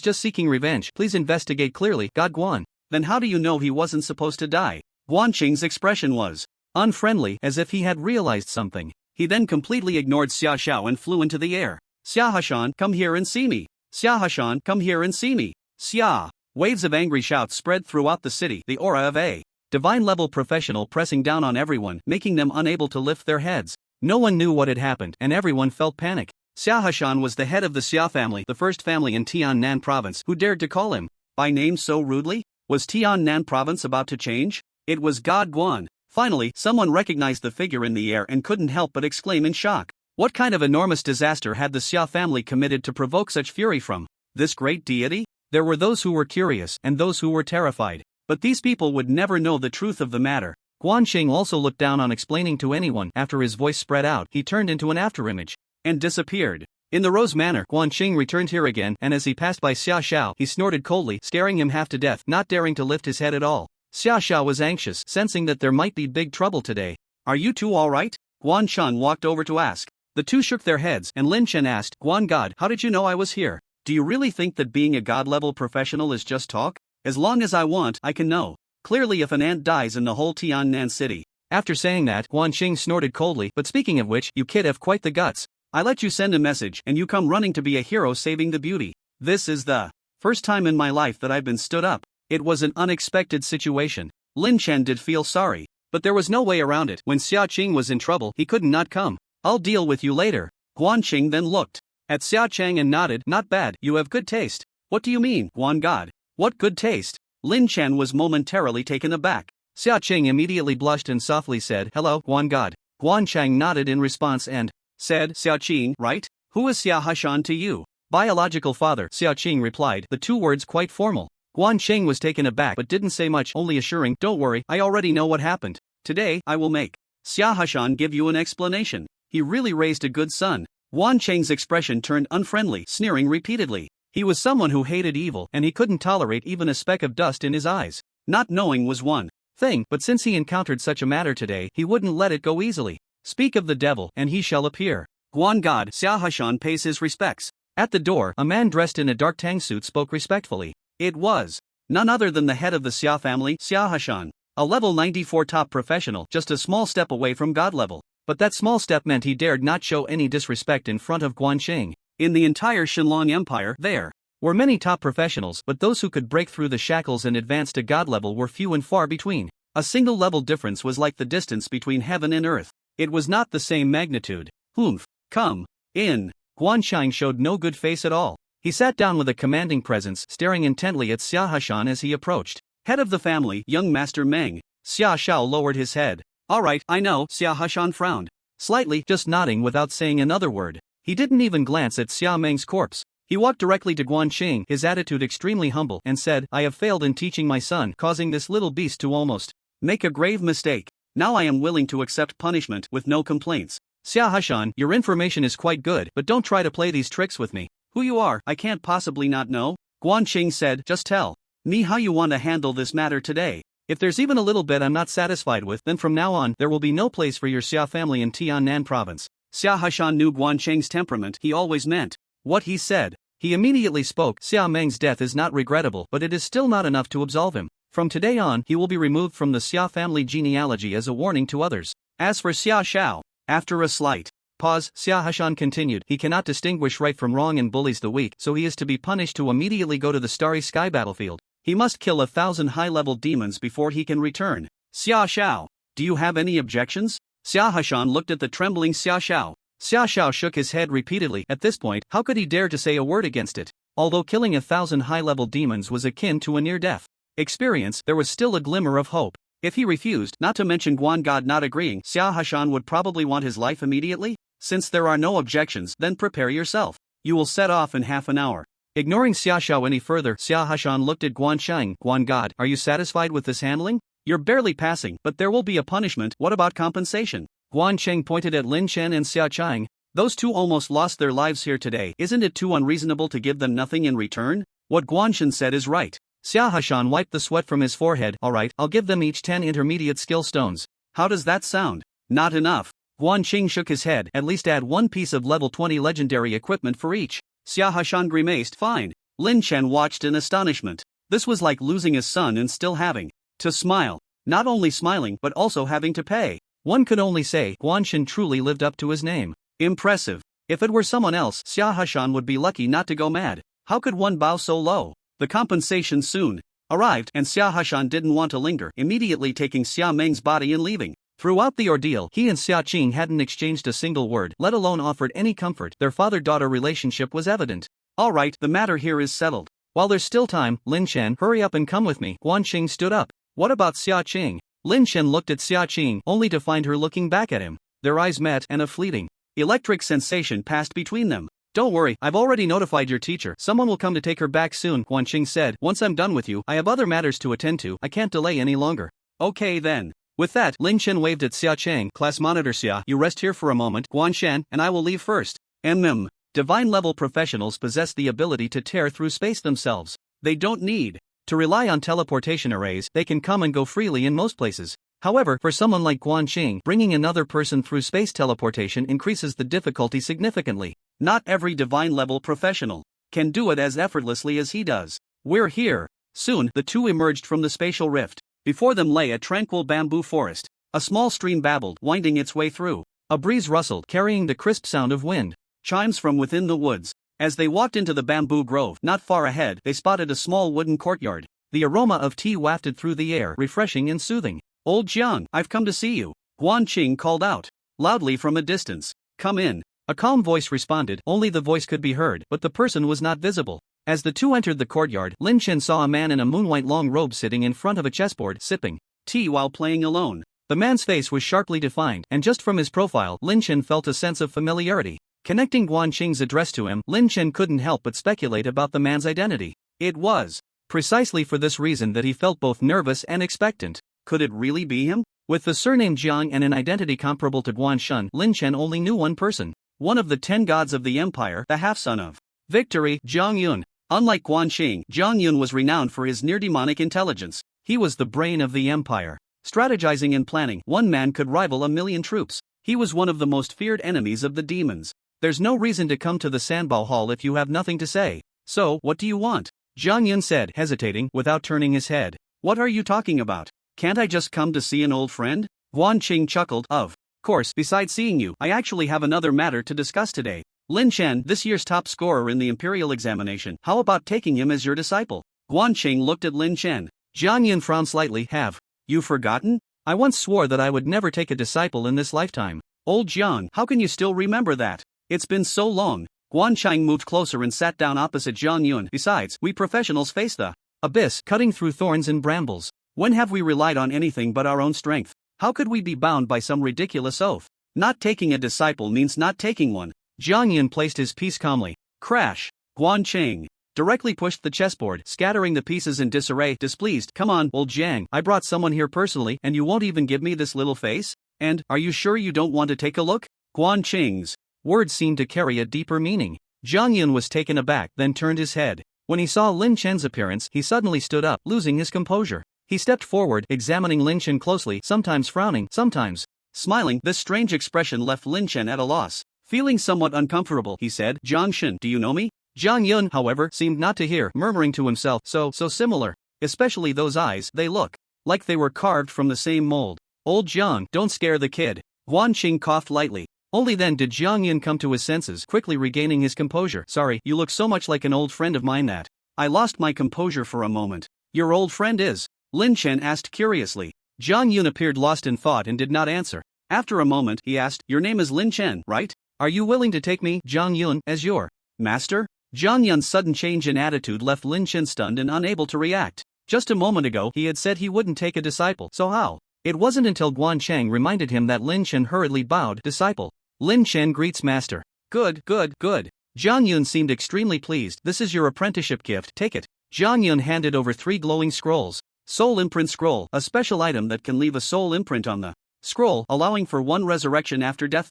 just seeking revenge. Please investigate clearly. God Guan. Then how do you know he wasn't supposed to die? Guan Qing's expression was unfriendly, as if he had realized something. He then completely ignored Xia Xiao and flew into the air. Xia Hashan, come here and see me. Xia Hashan, come here and see me. Xia. Waves of angry shouts spread throughout the city, the aura of a divine-level professional pressing down on everyone, making them unable to lift their heads. No one knew what had happened, and everyone felt panic. Xia Hashan was the head of the Xia family, the first family in Tiannan province. Who dared to call him by name so rudely? Was Tiannan province about to change? It was God Guan. Finally, someone recognized the figure in the air and couldn't help but exclaim in shock. What kind of enormous disaster had the Xia family committed to provoke such fury from this great deity? There were those who were curious and those who were terrified. But these people would never know the truth of the matter. Guan Xing also looked down on explaining to anyone. After his voice spread out, he turned into an afterimage and disappeared. In the rose manner, Guan Xing returned here again, and as he passed by Xia Xiao, he snorted coldly, staring him half to death, not daring to lift his head at all. Xia Xiao was anxious, sensing that there might be big trouble today. Are you two alright? Guan Shan walked over to ask. The two shook their heads, and Lin Chen asked, Guan God, how did you know I was here? Do you really think that being a god-level professional is just talk? As long as I want, I can know. Clearly if an ant dies in the whole Tiannan city. After saying that, Guan Xing snorted coldly, but speaking of which, you kid have quite the guts. I let you send a message, and you come running to be a hero saving the beauty. This is the first time in my life that I've been stood up. It was an unexpected situation. Lin Chen did feel sorry, but there was no way around it. When Xia Qing was in trouble, he couldn't not come. I'll deal with you later. Guan Qing then looked at Xia Chang and nodded. Not bad, you have good taste. What do you mean, Guan God? What good taste? Lin Chen was momentarily taken aback. Xia Qing immediately blushed and softly said, hello, Guan God. Guan Chang nodded in response and said, Xia Qing, right? Who is Xia Hashan to you? Biological father, Xia Qing replied, the two words quite formal. Guan Cheng was taken aback but didn't say much, only assuring, don't worry, I already know what happened. Today, I will make Xia Hashan give you an explanation. He really raised a good son. Guan Cheng's expression turned unfriendly, sneering repeatedly. He was someone who hated evil, and he couldn't tolerate even a speck of dust in his eyes. Not knowing was one thing, but since he encountered such a matter today, he wouldn't let it go easily. Speak of the devil, and he shall appear. Guan God, Xia Hashan pays his respects. At the door, a man dressed in a dark tang suit spoke respectfully. It was none other than the head of the Xia family, Xia Hashan. A level 94 top professional, just a small step away from god level. But that small step meant he dared not show any disrespect in front of Guan Xing. In the entire Shenlong Empire, there were many top professionals, but those who could break through the shackles and advance to god level were few and far between. A single level difference was like the distance between heaven and earth. It was not the same magnitude. Humph. Come in. Guan Xing showed no good face at all. He sat down with a commanding presence, staring intently at Xia Hashan as he approached. Head of the family, young Master Meng. Xia Xiao lowered his head. Alright, I know, Xia Hashan frowned slightly, just nodding without saying another word. He didn't even glance at Xia Meng's corpse. He walked directly to Guan Xing, his attitude extremely humble, and said, I have failed in teaching my son, causing this little beast to almost make a grave mistake. Now I am willing to accept punishment with no complaints. Xia Hashan, your information is quite good, but don't try to play these tricks with me. Who you are, I can't possibly not know. Guanqing said, just tell me how you want to handle this matter today. If there's even a little bit I'm not satisfied with, then from now on, there will be no place for your Xia family in Tiannan province. Xia Hashan knew Guanqing's temperament, he always meant what he said. He immediately spoke, Xia Meng's death is not regrettable, but it is still not enough to absolve him. From today on, he will be removed from the Xia family genealogy as a warning to others. As for Xia Xiao, after a slight pause, Xia Hashan continued, he cannot distinguish right from wrong and bullies the weak, so he is to be punished to immediately go to the starry sky battlefield. He must kill 1,000 high-level demons before he can return. Xia Xiao, do you have any objections? Xia Hashan looked at the trembling Xia Xiao. Xia Xiao shook his head repeatedly. At this point, how could he dare to say a word against it? Although killing 1,000 high-level demons was akin to a near-death experience, there was still a glimmer of hope. If he refused, not to mention Guan God not agreeing, Xia Hashan would probably want his life immediately? Since there are no objections, then prepare yourself. You will set off in half an hour. Ignoring Xia Xiao any further, Xia Hashan looked at Guan Sheng. Guan God, are you satisfied with this handling? You're barely passing, but there will be a punishment. What about compensation? Guan Cheng pointed at Lin Chen and Xia Chang. Those two almost lost their lives here today. Isn't it too unreasonable to give them nothing in return? What Guan Shen said is right. Xia Hashan wiped the sweat from his forehead. Alright, I'll give them each 10 intermediate skill stones. How does that sound? Not enough. Guan Qing shook his head. At least add one piece of level 20 legendary equipment for each. Xia Hashan grimaced. Fine. Lin Chen watched in astonishment. This was like losing his son and still having to smile. Not only smiling but also having to pay. One could only say Guan Shen truly lived up to his name. Impressive. If it were someone else, Xia Hashan would be lucky not to go mad. How could one bow so low? The compensation soon arrived, and Xia Hashan didn't want to linger, immediately taking Xia Meng's body and leaving. Throughout the ordeal, he and Xia Qing hadn't exchanged a single word, let alone offered any comfort. Their father-daughter relationship was evident. Alright, the matter here is settled. While there's still time, Lin Chen, hurry up and come with me. Guan Qing stood up. What about Xia Qing? Lin Chen looked at Xia Qing, only to find her looking back at him. Their eyes met, and a fleeting electric sensation passed between them. Don't worry, I've already notified your teacher. Someone will come to take her back soon, Guan Qing said. Once I'm done with you, I have other matters to attend to. I can't delay any longer. Okay then. With that, Lin Chen waved at Xia Chang. Class monitor Xia, you rest here for a moment, Guan Shen, and I will leave first. Divine-level professionals possess the ability to tear through space themselves. They don't need to rely on teleportation arrays, they can come and go freely in most places. However, for someone like Guan Qing, bringing another person through space teleportation increases the difficulty significantly. Not every divine-level professional can do it as effortlessly as he does. We're here. Soon, the two emerged from the spatial rift. Before them lay a tranquil bamboo forest. A small stream babbled, winding its way through. A breeze rustled, carrying the crisp sound of wind chimes from within the woods. As they walked into the bamboo grove, not far ahead, they spotted a small wooden courtyard. The aroma of tea wafted through the air, refreshing and soothing. Old Jiang, I've come to see you. Guan Qing called out loudly from a distance. Come in. A calm voice responded. Only the voice could be heard, but the person was not visible. As the two entered the courtyard, Lin Chen saw a man in a moonwhite long robe sitting in front of a chessboard, sipping tea while playing alone. The man's face was sharply defined, and just from his profile, Lin Chen felt a sense of familiarity. Connecting Guan Qing's address to him, Lin Chen couldn't help but speculate about the man's identity. It was precisely for this reason that he felt both nervous and expectant. Could it really be him? With the surname Jiang and an identity comparable to Guan Shen, Lin Chen only knew one person. One of the 10 gods of the empire, the half-son of victory, Zhang Yun. Unlike Guan Qing, Zhang Yun was renowned for his near-demonic intelligence. He was the brain of the empire. Strategizing and planning, one man could rival 1,000,000 troops. He was one of the most feared enemies of the demons. There's no reason to come to the Sanbao Hall if you have nothing to say. So, what do you want? Zhang Yun said, hesitating, without turning his head. What are you talking about? Can't I just come to see an old friend? Guan Qing chuckled. Of course, besides seeing you, I actually have another matter to discuss today. Lin Chen, this year's top scorer in the imperial examination. How about taking him as your disciple? Guan Qing looked at Lin Chen. Zhang Yun frowned slightly. Have you forgotten? I once swore that I would never take a disciple in this lifetime. Old Jiang, how can you still remember that? It's been so long. Guan Chang moved closer and sat down opposite Zhang Yun. Besides, we professionals face the abyss, cutting through thorns and brambles. When have we relied on anything but our own strength? How could we be bound by some ridiculous oath? Not taking a disciple means not taking one. Zhang Yun placed his piece calmly. Crash. Guan Chang directly pushed the chessboard, scattering the pieces in disarray. Displeased. Come on, old Jiang, I brought someone here personally, and you won't even give me this little face? And, are you sure you don't want to take a look? Guan Qing's words seemed to carry a deeper meaning. Jiang Yun was taken aback, then turned his head. When he saw Lin Chen's appearance, he suddenly stood up, losing his composure. He stepped forward, examining Lin Chen closely, sometimes frowning, sometimes smiling. This strange expression left Lin Chen at a loss. Feeling somewhat uncomfortable, he said, "Jiang Shen, do you know me?" Jiang Yun, however, seemed not to hear, murmuring to himself, so similar. Especially those eyes, they look like they were carved from the same mold. Old Jiang, don't scare the kid. Guan Qing coughed lightly. Only then did Jiang Yun come to his senses, quickly regaining his composure. "Sorry, you look so much like an old friend of mine that I lost my composure for a moment." "Your old friend is?" Lin Chen asked curiously. Jiang Yun appeared lost in thought and did not answer. After a moment, he asked, "Your name is Lin Chen, right? Are you willing to take me, Jiang Yun, as your master?" Jiang Yun's sudden change in attitude left Lin Chen stunned and unable to react. Just a moment ago, he had said he wouldn't take a disciple, so how? It wasn't until Guan Cheng reminded him that Lin Chen hurriedly bowed. "Disciple. Lin Chen greets master." Good. Jiang Yun seemed extremely pleased. "This is your apprenticeship gift, take it." Jiang Yun handed over 3 glowing scrolls. Soul Imprint Scroll, a special item that can leave a soul imprint on the scroll, allowing for 1 resurrection after death.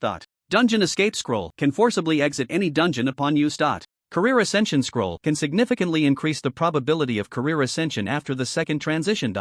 Dungeon Escape Scroll, can forcibly exit any dungeon upon use. Career Ascension Scroll, can significantly increase the probability of career ascension after the second transition.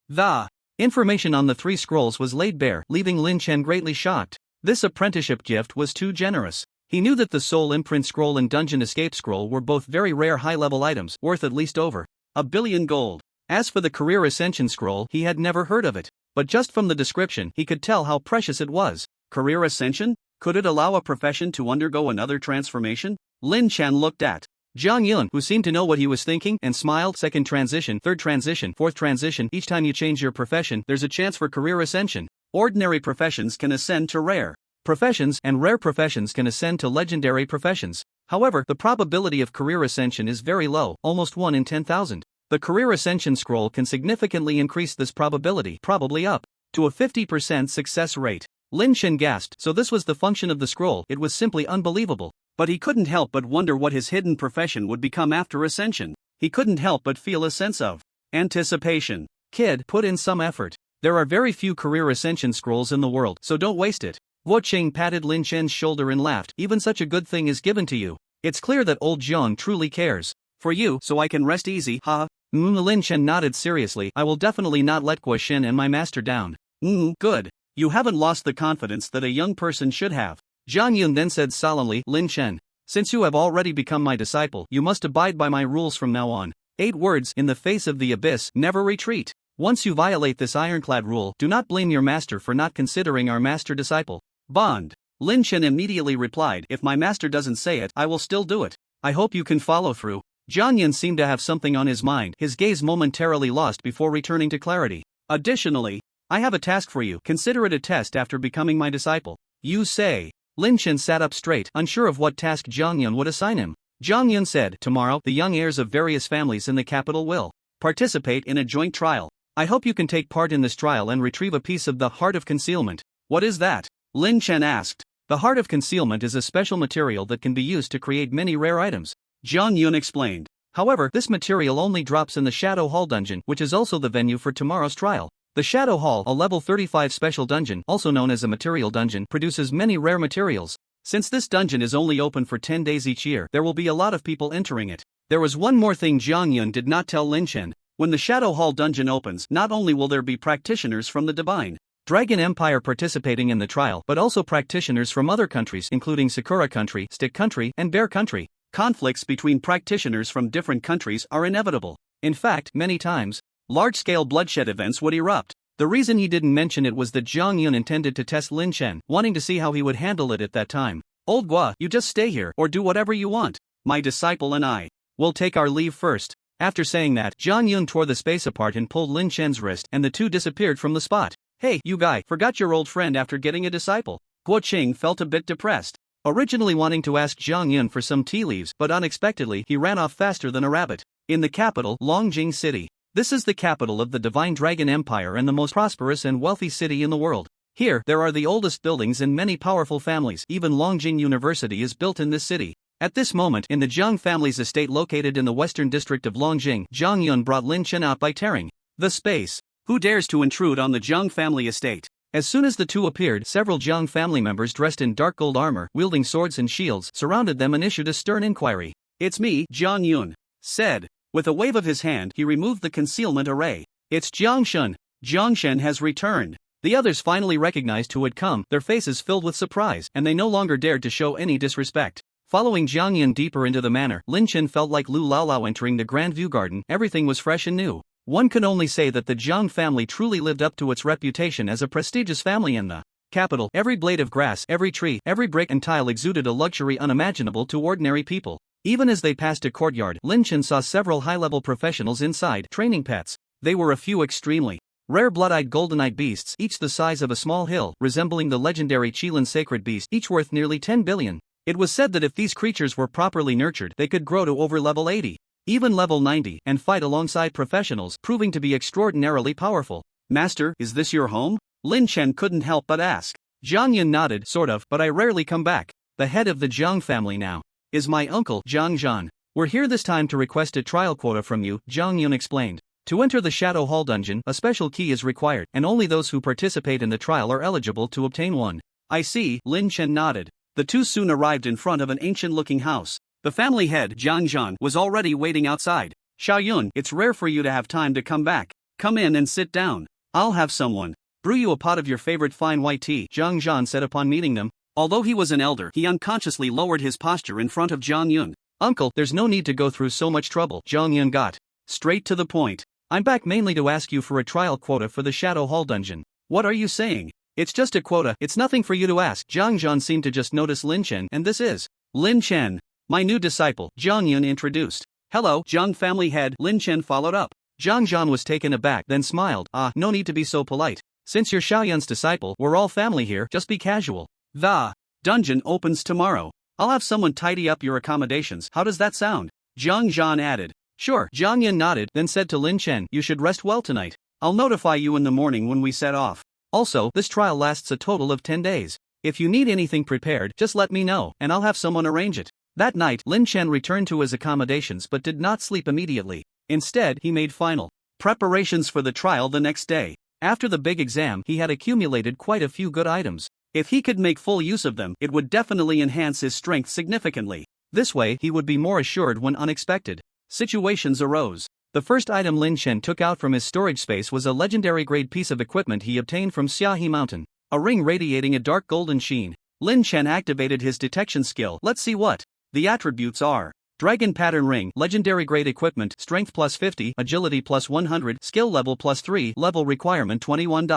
The information on the 3 scrolls was laid bare, leaving Lin Chen greatly shocked. This apprenticeship gift was too generous. He knew that the Soul Imprint Scroll and Dungeon Escape Scroll were both very rare high-level items, worth at least over 1 billion gold. As for the Career Ascension Scroll, he had never heard of it, but just from the description he could tell how precious it was. Career Ascension? Could it allow a profession to undergo another transformation? Lin Chen looked at Jiang Yun, who seemed to know what he was thinking, and smiled. "Second transition, third transition, fourth transition, each time you change your profession, there's a chance for career ascension. Ordinary professions can ascend to rare professions, and rare professions can ascend to legendary professions. However, the probability of career ascension is very low, almost 1 in 10,000. The Career Ascension Scroll can significantly increase this probability, probably up to a 50% success rate." Lin Chen gasped. So this was the function of the scroll. It was simply unbelievable. But he couldn't help but wonder what his hidden profession would become after ascension. He couldn't help but feel a sense of anticipation. "Kid, put in some effort. There are very few career ascension scrolls in the world, so don't waste it." Guo Qing patted Lin Chen's shoulder and laughed. "Even such a good thing is given to you. It's clear that old Jiang truly cares for you, so I can rest easy, ha." Lin Chen nodded seriously. "I will definitely not let Guo Shen and my master down." Good. You haven't lost the confidence that a young person should have." Jiang Yun then said solemnly, "Lin Chen, since you have already become my disciple, you must abide by my rules from now on. 8 words, in the face of the abyss, never retreat. Once you violate this ironclad rule, do not blame your master for not considering our master-disciple bond." Lin Chen immediately replied, "If my master doesn't say it, I will still do it. I hope you can follow through." Jiang Yun seemed to have something on his mind, his gaze momentarily lost before returning to clarity. "Additionally, I have a task for you. Consider it a test after becoming my disciple." "You say?" Lin Chen sat up straight, unsure of what task Jiang Yun would assign him. Jiang Yun said, "Tomorrow, the young heirs of various families in the capital will participate in a joint trial. I hope you can take part in this trial and retrieve a piece of the Heart of Concealment." "What is that?" Lin Chen asked. "The Heart of Concealment is a special material that can be used to create many rare items," Jiang Yun explained. "However, this material only drops in the Shadow Hall dungeon, which is also the venue for tomorrow's trial. The Shadow Hall, a level 35 special dungeon, also known as a material dungeon, produces many rare materials. Since this dungeon is only open for 10 days each year, there will be a lot of people entering it." There was one more thing Jiang Yun did not tell Lin Chen. When the Shadow Hall dungeon opens, not only will there be practitioners from the Divine Dragon Empire participating in the trial, but also practitioners from other countries including Sakura Country, Stick Country, and Bear Country. Conflicts between practitioners from different countries are inevitable. In fact, many times, large-scale bloodshed events would erupt. The reason he didn't mention it was that Jiang Yun intended to test Lin Chen, wanting to see how he would handle it at that time. "Old Gua, you just stay here, or do whatever you want. My disciple and I will take our leave first." After saying that, Jiang Yun tore the space apart and pulled Lin Chen's wrist, and the two disappeared from the spot. "Hey, you guy, forgot your old friend after getting a disciple." Guo Qing felt a bit depressed. Originally wanting to ask Jiang Yun for some tea leaves, but unexpectedly he ran off faster than a rabbit. In the capital, Longjing City. This is the capital of the Divine Dragon Empire and the most prosperous and wealthy city in the world. Here, there are the oldest buildings and many powerful families. Even Longjing University is built in this city. At this moment, in the Jiang family's estate located in the western district of Longjing, Jiang Yun brought Lin Chen out by tearing the space. Who dares to intrude on the Jiang family estate? As soon as the two appeared, several Jiang family members dressed in dark gold armor, wielding swords and shields, surrounded them and issued a stern inquiry. "It's me, Jiang Yun," said. With a wave of his hand, he removed the concealment array. "It's Jiang Shun. Jiang Shen has returned." The others finally recognized who had come, their faces filled with surprise, and they no longer dared to show any disrespect. Following Jiang Yun deeper into the manor, Lin Chen felt like Lu Laolao entering the Grand View Garden. Everything was fresh and new. One can only say that the Jiang family truly lived up to its reputation as a prestigious family in the capital. Every blade of grass, every tree, every brick and tile exuded a luxury unimaginable to ordinary people. Even as they passed a courtyard, Lin Chen saw several high-level professionals inside, training pets. They were a few extremely rare blood-eyed golden-eyed beasts, each the size of a small hill, resembling the legendary Qilin sacred beast, each worth nearly 10 billion. It was said that if these creatures were properly nurtured, they could grow to over level 80. Even level 90, and fight alongside professionals, proving to be extraordinarily powerful. "Master, is this your home?" Lin Chen couldn't help but ask. Jiang Yun nodded, "Sort of, but I rarely come back. The head of the Jiang family now is my uncle, Jiang Zhan. We're here this time to request a trial quota from you," Jiang Yun explained. "To enter the Shadow Hall dungeon, a special key is required, and only those who participate in the trial are eligible to obtain one." "I see," Lin Chen nodded. The two soon arrived in front of an ancient-looking house. The family head, Jiang Zhan, was already waiting outside. "Xiao Yun, it's rare for you to have time to come back. Come in and sit down. I'll have someone brew you a pot of your favorite fine white tea," Jiang Zhan said upon meeting them. Although he was an elder, he unconsciously lowered his posture in front of Jiang Yun. "Uncle, there's no need to go through so much trouble." Jiang Yun got straight to the point. "I'm back mainly to ask you for a trial quota for the Shadow Hall dungeon." "What are you saying? It's just a quota, it's nothing for you to ask." Jiang Zhan seemed to just notice Lin Chen. "And this is Lin Chen, my new disciple," Jiang Yun introduced. "Hello, Jiang family head," Lin Chen followed up. Jiang Zhan was taken aback, then smiled. No need to be so polite. Since you're Xiao Yun's disciple, we're all family here, just be casual. The dungeon opens tomorrow. I'll have someone tidy up your accommodations. How does that sound?" Jiang Zhan added. "Sure." Jiang Yun nodded, then said to Lin Chen, "You should rest well tonight. I'll notify you in the morning when we set off. Also, this trial lasts a total of 10 days. If you need anything prepared, just let me know, and I'll have someone arrange it." That night, Lin Chen returned to his accommodations but did not sleep immediately. Instead, he made final preparations for the trial the next day. After the big exam, he had accumulated quite a few good items. If he could make full use of them, it would definitely enhance his strength significantly. This way, he would be more assured when unexpected situations arose. The first item Lin Chen took out from his storage space was a legendary-grade piece of equipment he obtained from Xiahe Mountain, a ring radiating a dark golden sheen. Lin Chen activated his detection skill. Let's see what the attributes are. Dragon Pattern Ring, legendary grade equipment, strength plus 50, agility plus 100, skill level plus 3, level requirement 21.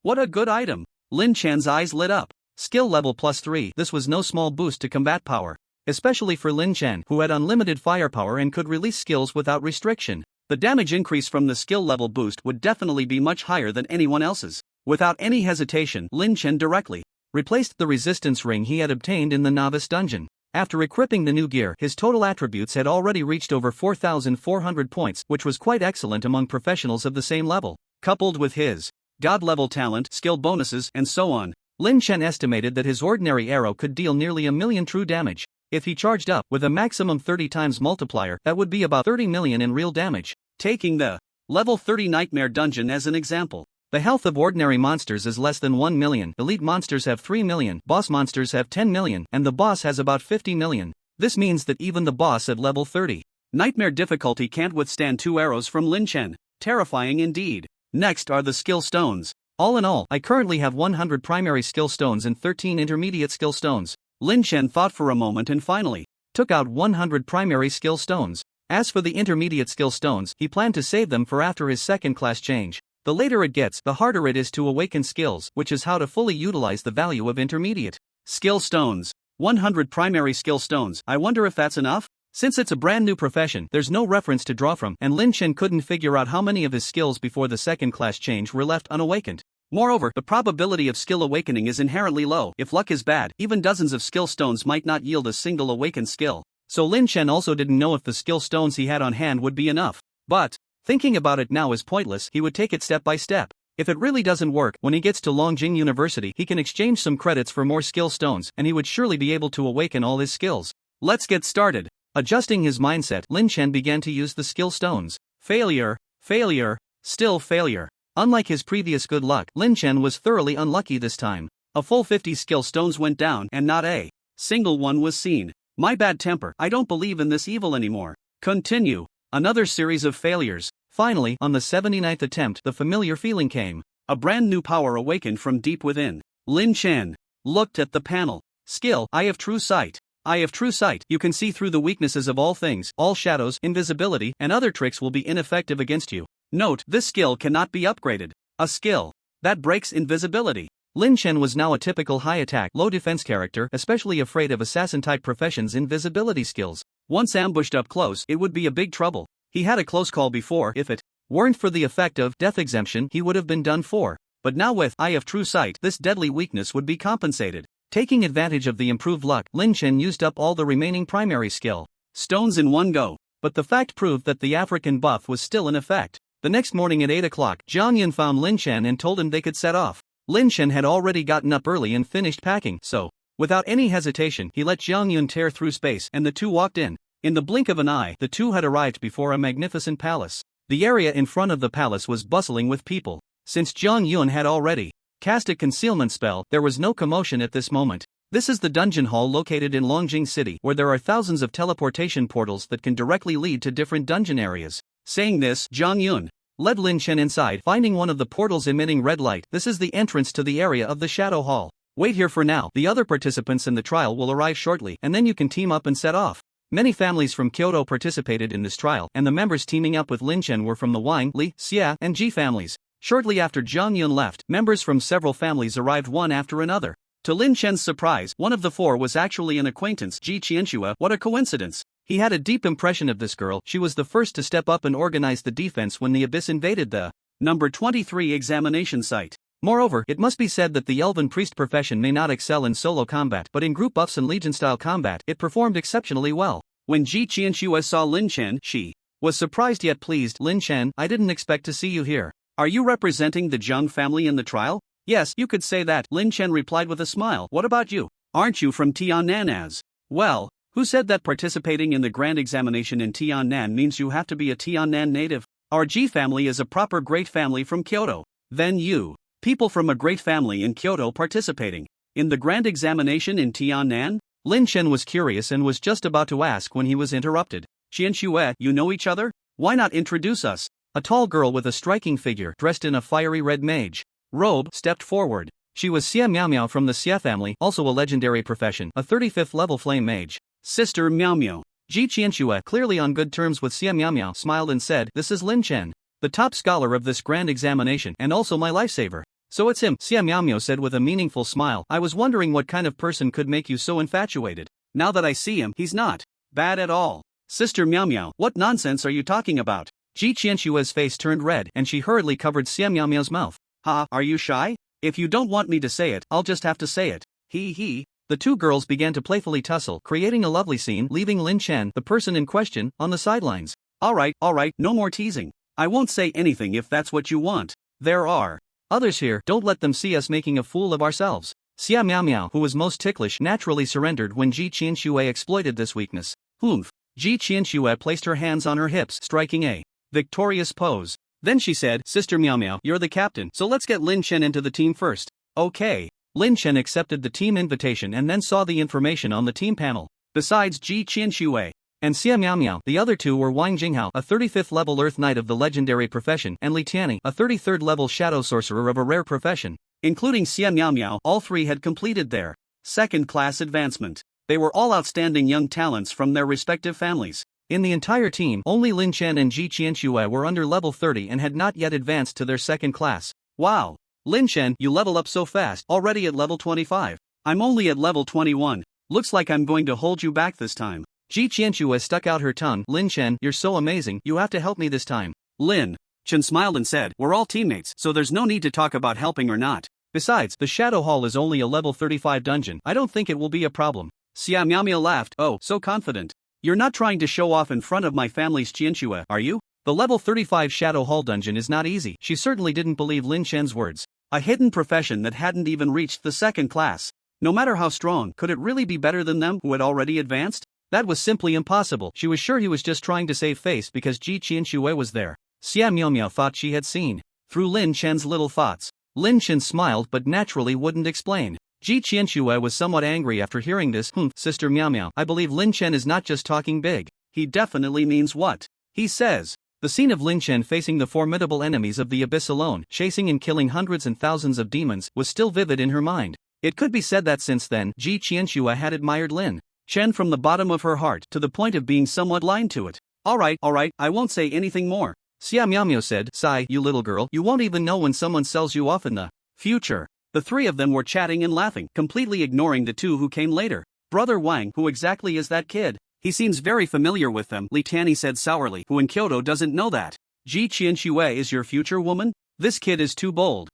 What a good item! Lin Chen's eyes lit up. Skill level plus 3, this was no small boost to combat power. Especially for Lin Chen, who had unlimited firepower and could release skills without restriction. The damage increase from the skill level boost would definitely be much higher than anyone else's. Without any hesitation, Lin Chen directly replaced the resistance ring he had obtained in the novice dungeon. After equipping the new gear, his total attributes had already reached over 4,400 points, which was quite excellent among professionals of the same level. Coupled with his god-level talent, skill bonuses, and so on, Lin Chen estimated that his ordinary arrow could deal nearly 1,000,000 true damage. If he charged up with a maximum 30 times multiplier, that would be about 30 million in real damage. Taking the level 30 Nightmare Dungeon as an example, the health of ordinary monsters is less than 1 million, elite monsters have 3 million, boss monsters have 10 million, and the boss has about 50 million. This means that even the boss at level 30 Nightmare difficulty can't withstand 2 arrows from Lin Chen. Terrifying indeed. Next are the skill stones. All in all, I currently have 100 primary skill stones and 13 intermediate skill stones. Lin Chen thought for a moment and finally took out 100 primary skill stones. As for the intermediate skill stones, he planned to save them for after his second class change. The later it gets, the harder it is to awaken skills, which is how to fully utilize the value of intermediate skill stones. 100 primary skill stones. I wonder if that's enough? Since it's a brand new profession, there's no reference to draw from, and Lin Chen couldn't figure out how many of his skills before the second class change were left unawakened. Moreover, the probability of skill awakening is inherently low. If luck is bad, even dozens of skill stones might not yield a single awakened skill. So Lin Chen also didn't know if the skill stones he had on hand would be enough. But thinking about it now is pointless. He would take it step by step. If it really doesn't work, when he gets to Longjing University, he can exchange some credits for more skill stones, and he would surely be able to awaken all his skills. Let's get started. Adjusting his mindset, Lin Chen began to use the skill stones. Failure, failure, still failure. Unlike his previous good luck, Lin Chen was thoroughly unlucky this time. A full 50 skill stones went down and not a single one was seen. My bad temper, I don't believe in this evil anymore. Continue. Another series of failures. Finally, on the 79th attempt, the familiar feeling came. A brand new power awakened from deep within. Lin Chen looked at the panel. Skill, Eye of True Sight. Eye of True Sight. You can see through the weaknesses of all things. All shadows, invisibility, and other tricks will be ineffective against you. Note, this skill cannot be upgraded. A skill that breaks invisibility. Lin Chen was now a typical high attack, low defense character, especially afraid of assassin-type professions' invisibility skills. Once ambushed up close, it would be a big trouble. He had a close call before. If it weren't for the effect of death exemption, he would have been done for. But now with Eye of True Sight, this deadly weakness would be compensated. Taking advantage of the improved luck, Lin Chen used up all the remaining primary skill stones in one go. But the fact proved that the African buff was still in effect. The next morning at 8 o'clock, Jiang Yun found Lin Chen and told him they could set off. Lin Chen had already gotten up early and finished packing, so, without any hesitation, he let Jiang Yun tear through space and the two walked in. In the blink of an eye, the two had arrived before a magnificent palace. The area in front of the palace was bustling with people. Since Jiang Yun had already cast a concealment spell, there was no commotion at this moment. This is the dungeon hall located in Longjing City, where there are thousands of teleportation portals that can directly lead to different dungeon areas. Saying this, Jiang Yun led Lin Chen inside, finding one of the portals emitting red light. This is the entrance to the area of the Shadow Hall. Wait here for now. The other participants in the trial will arrive shortly, and then you can team up and set off. Many families from Kyoto participated in this trial, and the members teaming up with Lin Chen were from the Wang, Li, Xia, and Ji families. Shortly after Jiang Yun left, members from several families arrived one after another. To Lin Chen's surprise, one of the four was actually an acquaintance, Ji Qianxue. What a coincidence. He had a deep impression of this girl. She was the first to step up and organize the defense when the Abyss invaded the number 23 examination site. Moreover, it must be said that the elven priest profession may not excel in solo combat, but in group buffs and legion-style combat, it performed exceptionally well. When Ji Qianxue saw Lin Chen, she was surprised yet pleased. Lin Chen, I didn't expect to see you here. Are you representing the Zhang family in the trial? Yes, you could say that, Lin Chen replied with a smile. What about you? Aren't you from Tiannan as well? Who said that participating in the grand examination in Tiannan means you have to be a Tiannan native? Our Ji family is a proper great family from Kyoto. Then you, people from a great family in Kyoto participating in the grand examination in Tiannan? Lin Chen was curious and was just about to ask when he was interrupted. Qianxue, you know each other? Why not introduce us? A tall girl with a striking figure, dressed in a fiery red mage robe, stepped forward. She was Xia Miao Miao from the Xia family, also a legendary profession, a 35th level flame mage. Sister Miao Miao. Ji Qianxue, clearly on good terms with Xia Miao Miao, smiled and said, This is Lin Chen, the top scholar of this grand examination and also my lifesaver. So it's him, Xia Miao Miao said with a meaningful smile. I was wondering what kind of person could make you so infatuated. Now that I see him, he's not bad at all. Sister Miao Miao, what nonsense are you talking about? Ji Qianxue's face turned red and she hurriedly covered Xia Miao Miao's mouth. Ha, are you shy? If you don't want me to say it, I'll just have to say it. He. The two girls began to playfully tussle, creating a lovely scene, leaving Lin Chen, the person in question, on the sidelines. Alright, no more teasing. I won't say anything if that's what you want. There are others here, don't let them see us making a fool of ourselves. Xia Miao Miao, who was most ticklish, naturally surrendered when Ji Qianxue exploited this weakness. Humph. Ji Qianxue placed her hands on her hips, striking a victorious pose. Then she said, Sister Miao Miao, you're the captain, so let's get Lin Chen into the team first. Okay. Lin Chen accepted the team invitation and then saw the information on the team panel. Besides Ji Qianxue and Xia Miao Miao, the other two were Wang Jinghao, a 35th level Earth Knight of the legendary profession, and Li Tianyi, a 33rd level Shadow Sorcerer of a rare profession. Including Xia Miao Miao, all three had completed their second-class advancement. They were all outstanding young talents from their respective families. In the entire team, only Lin Chen and Ji Qianxue were under level 30 and had not yet advanced to their second class. Wow! Lin Chen, you level up so fast, already at level 25. I'm only at level 21. Looks like I'm going to hold you back this time. Ji Qianxue stuck out her tongue. Lin Chen, you're so amazing, you have to help me this time. Lin Chen smiled and said, we're all teammates, so there's no need to talk about helping or not. Besides, the Shadow Hall is only a level 35 dungeon. I don't think it will be a problem. Xia Miao Miao laughed. Oh, so confident. You're not trying to show off in front of my family's Qianxue, are you? The level 35 Shadow Hall dungeon is not easy. She certainly didn't believe Lin Chen's words. A hidden profession that hadn't even reached the second class. No matter how strong, could it really be better than them who had already advanced? That was simply impossible. She was sure he was just trying to save face because Ji Qianxue was there. Xia Miao Miao thought she had seen through Lin Chen's little thoughts. Lin Chen smiled but naturally wouldn't explain. Ji Qianxue was somewhat angry after hearing this. Sister Meow Meow, I believe Lin Chen is not just talking big. He definitely means what he says. The scene of Lin Chen facing the formidable enemies of the abyss alone, chasing and killing hundreds and thousands of demons, was still vivid in her mind. It could be said that since then, Ji Qianxue had admired Lin Chen from the bottom of her heart to the point of being somewhat blind to it. Alright, I won't say anything more. Xia Miaomio said, sigh, you little girl, you won't even know when someone sells you off in the future. The three of them were chatting and laughing, completely ignoring the two who came later. Brother Wang, who exactly is that kid? He seems very familiar with them, Li Tianyi said sourly, who in Kyoto doesn't know that. Ji Qianxue is your future woman? This kid is too bold.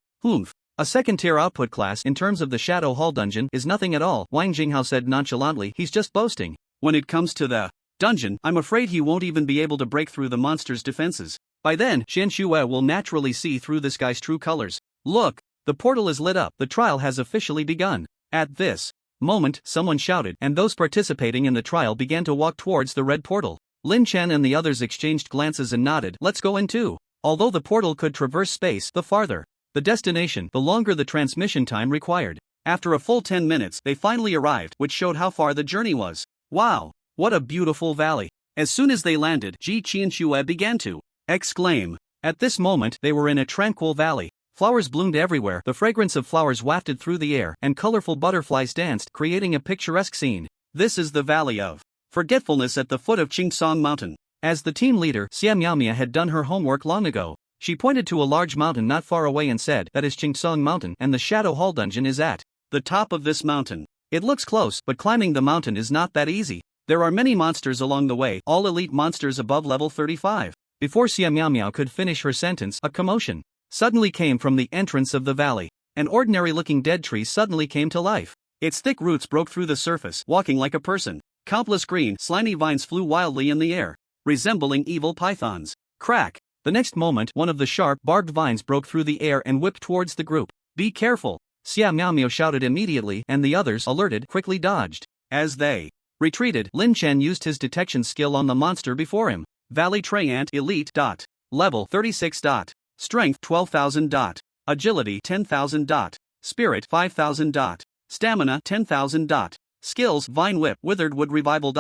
A second-tier output class in terms of the Shadow Hall dungeon is nothing at all, Wang Jinghao said nonchalantly, he's just boasting. When it comes to the dungeon, I'm afraid he won't even be able to break through the monster's defenses. By then, Qianxue will naturally see through this guy's true colors. Look, the portal is lit up, the trial has officially begun. At this moment, someone shouted, and those participating in the trial began to walk towards the red portal. Lin Chen and the others exchanged glances and nodded, let's go in too. Although the portal could traverse space, the farther the destination, the longer the transmission time required. After a full 10 minutes, they finally arrived, which showed how far the journey was. Wow, what a beautiful valley. As soon as they landed, Ji Qianxue began to exclaim. At this moment, they were in a tranquil valley. Flowers bloomed everywhere, the fragrance of flowers wafted through the air, and colorful butterflies danced, creating a picturesque scene. This is the Valley of Forgetfulness at the foot of Qingsong Mountain. As the team leader, Xia Miaomia had done her homework long ago. She pointed to a large mountain not far away and said, that is Qingsong Mountain, and the Shadow Hall dungeon is at the top of this mountain. It looks close, but climbing the mountain is not that easy. There are many monsters along the way, all elite monsters above level 35. Before Xia Miaomia could finish her sentence, a commotion suddenly came from the entrance of the valley. An ordinary-looking dead tree suddenly came to life. Its thick roots broke through the surface, walking like a person. Countless green, slimy vines flew wildly in the air, resembling evil pythons. Crack! The next moment, one of the sharp, barbed vines broke through the air and whipped towards the group. Be careful! Xia Miaomio shouted immediately, and the others, alerted, quickly dodged. As they retreated, Lin Chen used his detection skill on the monster before him. Valley Treant Elite. Level 36. Strength 12,000. Agility 10,000. Spirit 5,000. Stamina 10,000. Skills Vine Whip Withered Wood Revival.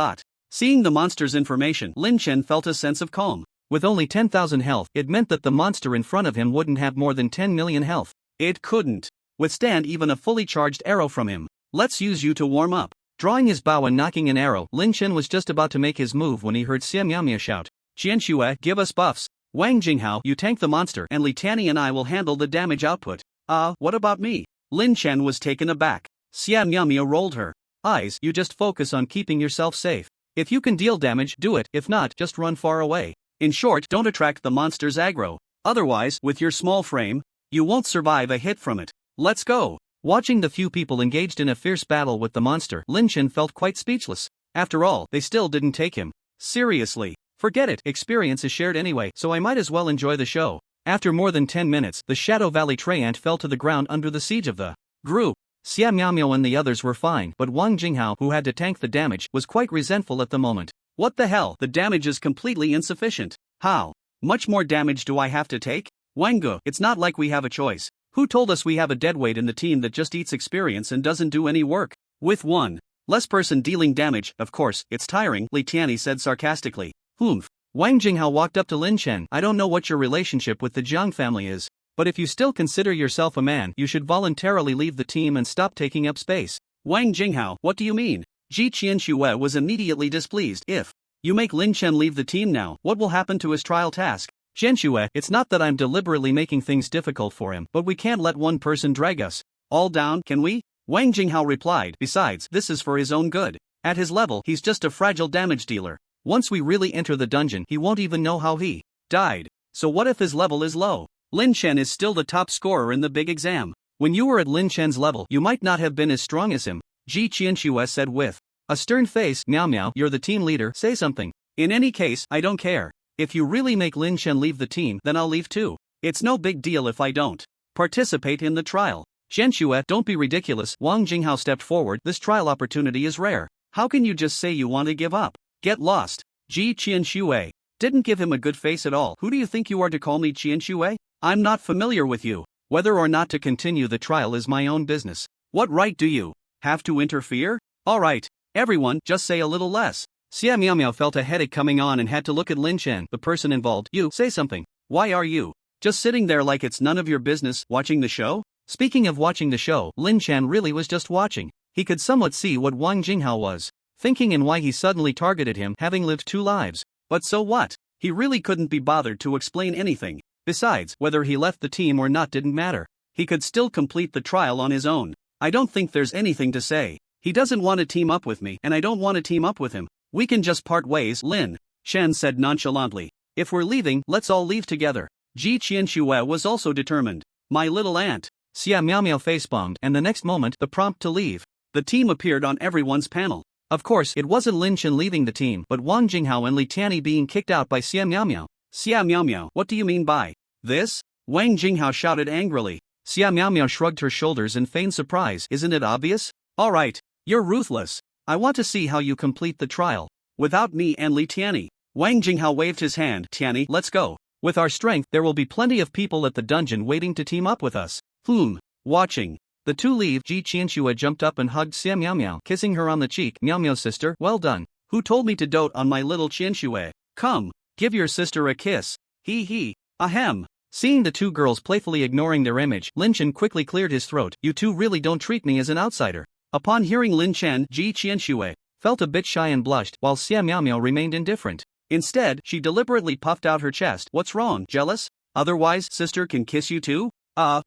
Seeing the monster's information, Lin Chen felt a sense of calm. With only 10,000 health, it meant that the monster in front of him wouldn't have more than 10 million health. It couldn't withstand even a fully charged arrow from him. Let's use you to warm up. Drawing his bow and knocking an arrow, Lin Chen was just about to make his move when he heard Xia Miaomia shout, Qianxue, give us buffs. Wang Jinghao, you tank the monster, and Li Tianyi and I will handle the damage output. What about me? Lin Chen was taken aback. Xia Miaomia rolled her eyes. You just focus on keeping yourself safe. If you can deal damage, do it. If not, just run far away. In short, don't attract the monster's aggro. Otherwise, with your small frame, you won't survive a hit from it. Let's go. Watching the few people engaged in a fierce battle with the monster, Lin Chen felt quite speechless. After all, they still didn't take him seriously. Forget it, experience is shared anyway, so I might as well enjoy the show. After more than 10 minutes, the Shadow Valley Treant fell to the ground under the siege of the group. Xia Miaomio and the others were fine, but Wang Jinghao, who had to tank the damage, was quite resentful at the moment. What the hell, the damage is completely insufficient. How much more damage do I have to take? Wanggu, it's not like we have a choice. Who told us we have a deadweight in the team that just eats experience and doesn't do any work? With one less person dealing damage, of course, it's tiring, Li Tianyi said sarcastically. Wang Jinghao walked up to Lin Chen. I don't know what your relationship with the Jiang family is, but if you still consider yourself a man, you should voluntarily leave the team and stop taking up space. Wang Jinghao, what do you mean? Ji Qianxue was immediately displeased. If you make Lin Chen leave the team now, what will happen to his trial task? Qianxue, it's not that I'm deliberately making things difficult for him, but we can't let one person drag us all down, can we? Wang Jinghao replied. Besides, this is for his own good. At his level, he's just a fragile damage dealer. Once we really enter the dungeon, he won't even know how he died. So what if his level is low? Lin Chen is still the top scorer in the big exam. When you were at Lin Chen's level, you might not have been as strong as him, Ji Qianxue said with a stern face. Meow Meow, you're the team leader, say something. In any case, I don't care. If you really make Lin Chen leave the team, then I'll leave too. It's no big deal if I don't participate in the trial. Qianxue, don't be ridiculous. Wang Jinghao stepped forward. This trial opportunity is rare. How can you just say you want to give up? Get lost. Ji Qianxue didn't give him a good face at all. Who do you think you are to call me Qianxue? I'm not familiar with you. Whether or not to continue the trial is my own business. What right do you have to interfere? Alright, everyone, just say a little less. Xia Miao felt a headache coming on and had to look at Lin Chen, the person involved. You, say something. Why are you just sitting there like it's none of your business, watching the show? Speaking of watching the show, Lin Chen really was just watching. He could somewhat see what Wang Jinghao was thinking and why he suddenly targeted him, having lived 2 lives. But so what? He really couldn't be bothered to explain anything. Besides, whether he left the team or not didn't matter. He could still complete the trial on his own. I don't think there's anything to say. He doesn't want to team up with me, and I don't want to team up with him. We can just part ways, Lin Chen said nonchalantly. If we're leaving, let's all leave together. Ji Qianxue was also determined. My little aunt. Xia Miao facepalmed, and the next moment, the prompt to leave. The team appeared on everyone's panel. Of course, it wasn't Lin Chen leaving the team, but Wang Jinghao and Li Tianyi being kicked out by Xia Miao. Xia Miao, what do you mean by this? Wang Jinghao shouted angrily. Xia Miao shrugged her shoulders and feigned surprise. Isn't it obvious? Alright, you're ruthless. I want to see how you complete the trial. Without me and Li Tianyi. Wang Jinghao waved his hand. Tianyi, let's go. With our strength, there will be plenty of people at the dungeon waiting to team up with us. Watching. The two leave. Ji Qianxue jumped up and hugged Xia Miao, kissing her on the cheek. Miao sister, well done. Who told me to dote on my little Qianxue? Come, give your sister a kiss. Hee. Ahem. Seeing the two girls playfully ignoring their image, Lin Chen quickly cleared his throat. You two really don't treat me as an outsider. Upon hearing Lin Chen, Ji Qianxue felt a bit shy and blushed, while Xia Miao remained indifferent. Instead, she deliberately puffed out her chest. What's wrong? Jealous? Otherwise, sister can kiss you too?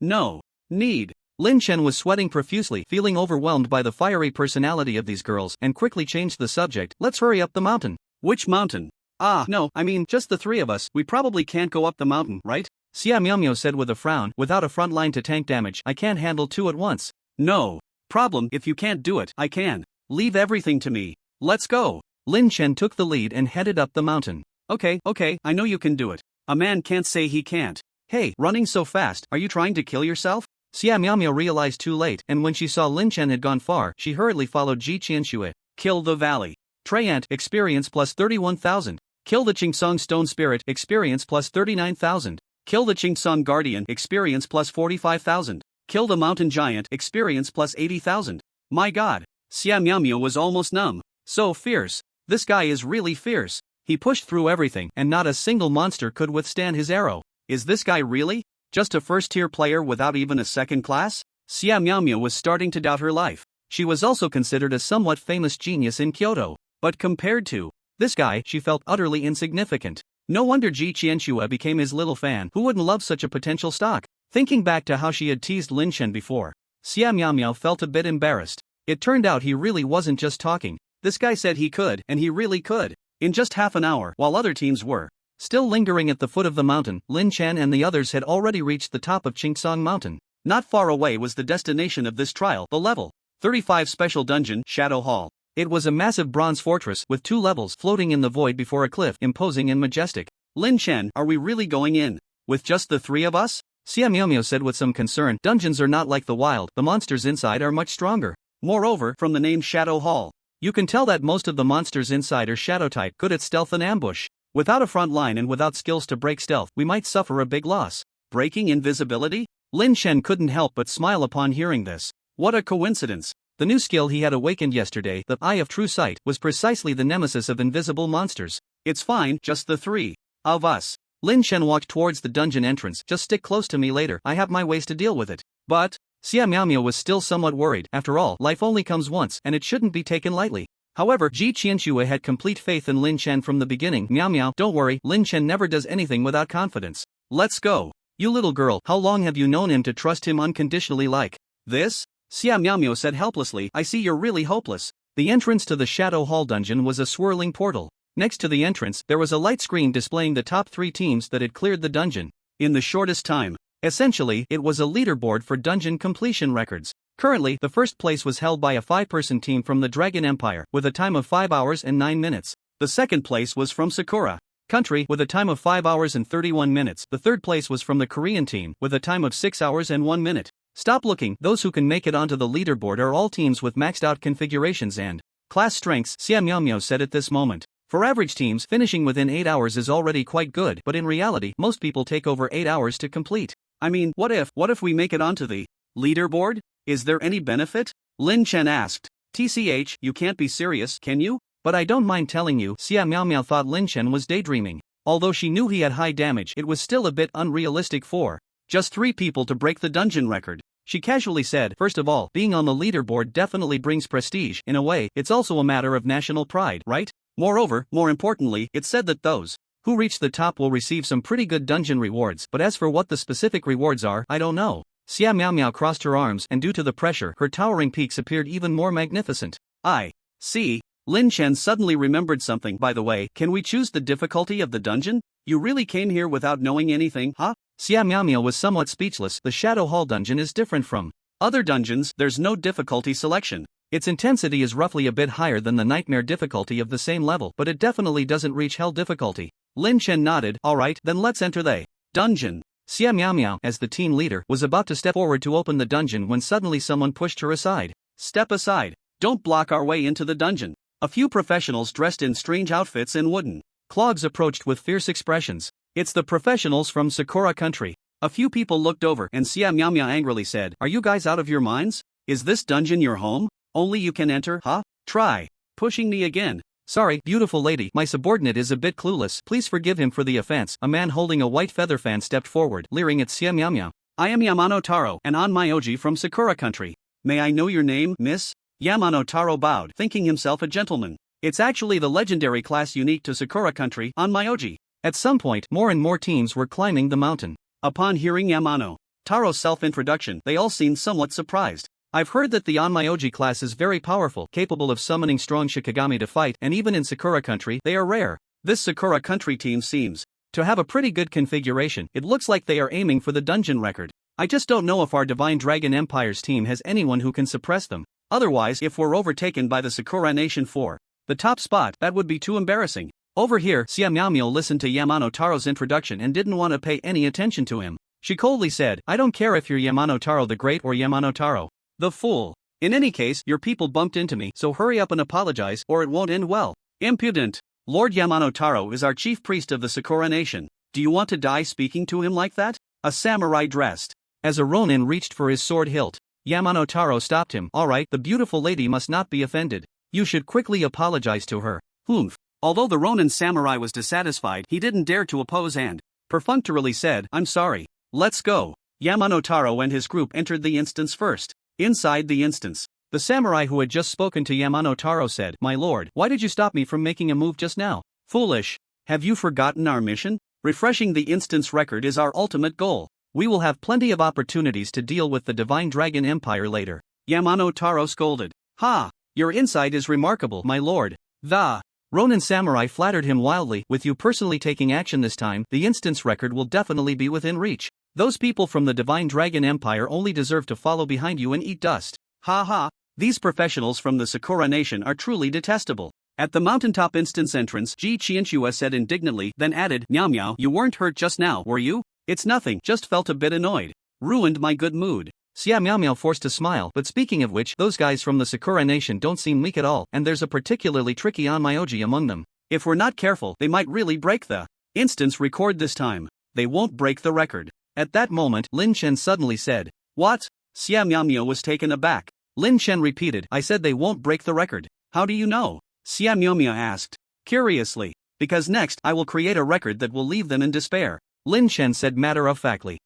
No. Need. Lin Chen was sweating profusely, feeling overwhelmed by the fiery personality of these girls, and quickly changed the subject. Let's hurry up the mountain. Which mountain? No, I mean, just the 3 of us. We probably can't go up the mountain, right? Xia Miao said with a frown. Without a front line to tank damage, I can't handle 2 at once. No problem, if you can't do it, I can. Leave everything to me. Let's go. Lin Chen took the lead and headed up the mountain. Okay, I know you can do it. A man can't say he can't. Hey, running so fast, are you trying to kill yourself? Xia Miao realized too late, and when she saw Lin Chen had gone far, she hurriedly followed Ji Qianxue. Kill the valley. Treyant, experience plus 31,000. Kill the Qingsong Stone Spirit, experience plus 39,000. Kill the Qingsong Guardian, experience plus 45,000. Kill the Mountain Giant, experience plus 80,000. My god. Xia Miao was almost numb. So fierce. This guy is really fierce. He pushed through everything, and not a single monster could withstand his arrow. Is this guy really just a first-tier player without even a second class? Xia Miao was starting to doubt her life. She was also considered a somewhat famous genius in Kyoto. But compared to this guy, she felt utterly insignificant. No wonder Ji Qianxue became his little fan. Who wouldn't love such a potential stock? Thinking back to how she had teased Lin Chen before, Xia Miao felt a bit embarrassed. It turned out he really wasn't just talking. This guy said he could, and he really could. In just half an hour, while other teams were still lingering at the foot of the mountain, Lin Chen and the others had already reached the top of Qingsong Mountain. Not far away was the destination of this trial, the level 35 special dungeon, Shadow Hall. It was a massive bronze fortress with 2 levels floating in the void before a cliff, imposing and majestic. Lin Chen, are we really going in with just the 3 of us? Xia Miao said with some concern. Dungeons are not like the wild, the monsters inside are much stronger. Moreover, from the name Shadow Hall, you can tell that most of the monsters inside are shadow type, good at stealth and ambush. Without a front line and without skills to break stealth, we might suffer a big loss. Breaking invisibility? Lin Chen couldn't help but smile upon hearing this. What a coincidence. The new skill he had awakened yesterday, the Eye of True Sight, was precisely the nemesis of invisible monsters. It's fine, just the 3 of us. Lin Chen walked towards the dungeon entrance. Just stick close to me later, I have my ways to deal with it. But Xia Miao was still somewhat worried. After all, life only comes once, and it shouldn't be taken lightly. However, Ji Qianxue had complete faith in Lin Chen from the beginning. Miao, don't worry, Lin Chen never does anything without confidence. Let's go. You little girl, how long have you known him to trust him unconditionally like this? Xia Miao said helplessly. I see you're really hopeless. The entrance to the Shadow Hall dungeon was a swirling portal. Next to the entrance, there was a light screen displaying the top 3 teams that had cleared the dungeon in the shortest time. Essentially, it was a leaderboard for dungeon completion records. Currently, the first place was held by a 5-person team from the Dragon Empire, with a time of 5 hours and 9 minutes. The second place was from Sakura Country, with a time of 5 hours and 31 minutes. The third place was from the Korean team, with a time of 6 hours and 1 minute. Stop looking, those who can make it onto the leaderboard are all teams with maxed out configurations and class strengths, Xia Miao said at this moment. For average teams, finishing within 8 hours is already quite good, but in reality, most people take over 8 hours to complete. I mean, what if we make it onto the leaderboard? Is there any benefit? Lin Chen asked. TCH, you can't be serious, can you? But I don't mind telling you, Xia Miao thought Lin Chen was daydreaming. Although she knew he had high damage, it was still a bit unrealistic for just 3 people to break the dungeon record. She casually said, first of all, being on the leaderboard definitely brings prestige. In a way, it's also a matter of national pride, right? Moreover, more importantly, it said that those who reach the top will receive some pretty good dungeon rewards, but as for what the specific rewards are, I don't know. Xia Miao crossed her arms, and due to the pressure, her towering peaks appeared even more magnificent. I see. Lin Chen suddenly remembered something. By the way, can we choose the difficulty of the dungeon? You really came here without knowing anything, huh? Xia Miao was somewhat speechless. The Shadow Hall dungeon is different from other dungeons. There's no difficulty selection. Its intensity is roughly a bit higher than the nightmare difficulty of the same level, but it definitely doesn't reach hell difficulty. Lin Chen nodded. Alright, then let's enter the dungeon. Xia Miao, as the team leader, was about to step forward to open the dungeon when suddenly someone pushed her aside. Step aside. Don't block our way into the dungeon. A few professionals dressed in strange outfits and wooden clogs approached with fierce expressions. It's the professionals from Sakura country. A few people looked over and Xia Miao angrily said, "Are you guys out of your minds? Is this dungeon your home? Only you can enter, huh? Try pushing me again." "Sorry, beautiful lady, my subordinate is a bit clueless. Please forgive him for the offense." A man holding a white feather fan stepped forward, leering at Xia Miao. "I am Yamano Taro, an Onmyoji from Sakura country. May I know your name, miss?" Yamano Taro bowed, thinking himself a gentleman. It's actually the legendary class unique to Sakura country, Onmyoji. At some point, more and more teams were climbing the mountain. Upon hearing Yamano Taro's self-introduction, they all seemed somewhat surprised. "I've heard that the Onmyoji class is very powerful, capable of summoning strong Shikigami to fight, and even in Sakura country, they are rare. This Sakura country team seems to have a pretty good configuration. It looks like they are aiming for the dungeon record. I just don't know if our Divine Dragon Empire's team has anyone who can suppress them. Otherwise, if we're overtaken by the Sakura Nation for the top spot, that would be too embarrassing." Over here, Xia Miao listened to Yamano Taro's introduction and didn't want to pay any attention to him. She coldly said, "I don't care if you're Yamano Taro the Great or Yamano Taro the Fool. In any case, your people bumped into me, so hurry up and apologize or it won't end well." "Impudent. Lord Yamano Taro is our chief priest of the Sakura Nation. Do you want to die speaking to him like that?" A samurai dressed as a ronin reached for his sword hilt. Yamano Taro stopped him. "Alright, the beautiful lady must not be offended. You should quickly apologize to her." Humph. Although the ronin samurai was dissatisfied, he didn't dare to oppose and perfunctorily said, "I'm sorry. Let's go." Yamano Taro and his group entered the instance first. Inside the instance, the samurai who had just spoken to Yamano Taro said, "My lord, why did you stop me from making a move just now?" "Foolish. Have you forgotten our mission? Refreshing the instance record is our ultimate goal. We will have plenty of opportunities to deal with the Divine Dragon Empire later." Yamano Taro scolded. "Ha! Your insight is remarkable, my lord." The ronin samurai flattered him wildly. "With you personally taking action this time, the instance record will definitely be within reach. Those people from the Divine Dragon Empire only deserve to follow behind you and eat dust." Ha ha. These professionals from the Sakura Nation are truly detestable. At the mountaintop instance entrance, Ji Qianxua said indignantly, then added, Miao, you weren't hurt just now, were you?" "It's nothing, just felt a bit annoyed. Ruined my good mood." Xia Miao forced a smile. "But speaking of which, those guys from the Sakura Nation don't seem weak at all, and there's a particularly tricky Onmyoji among them. If we're not careful, they might really break the instance record this time. They won't break the record." At that moment, Lin Chen suddenly said, "What?" Xia Miao was taken aback. Lin Chen repeated, "I said they won't break the record." "How do you know?" Xia Miao asked, curiously. "Because next, I will create a record that will leave them in despair," Lin Chen said matter-of-factly.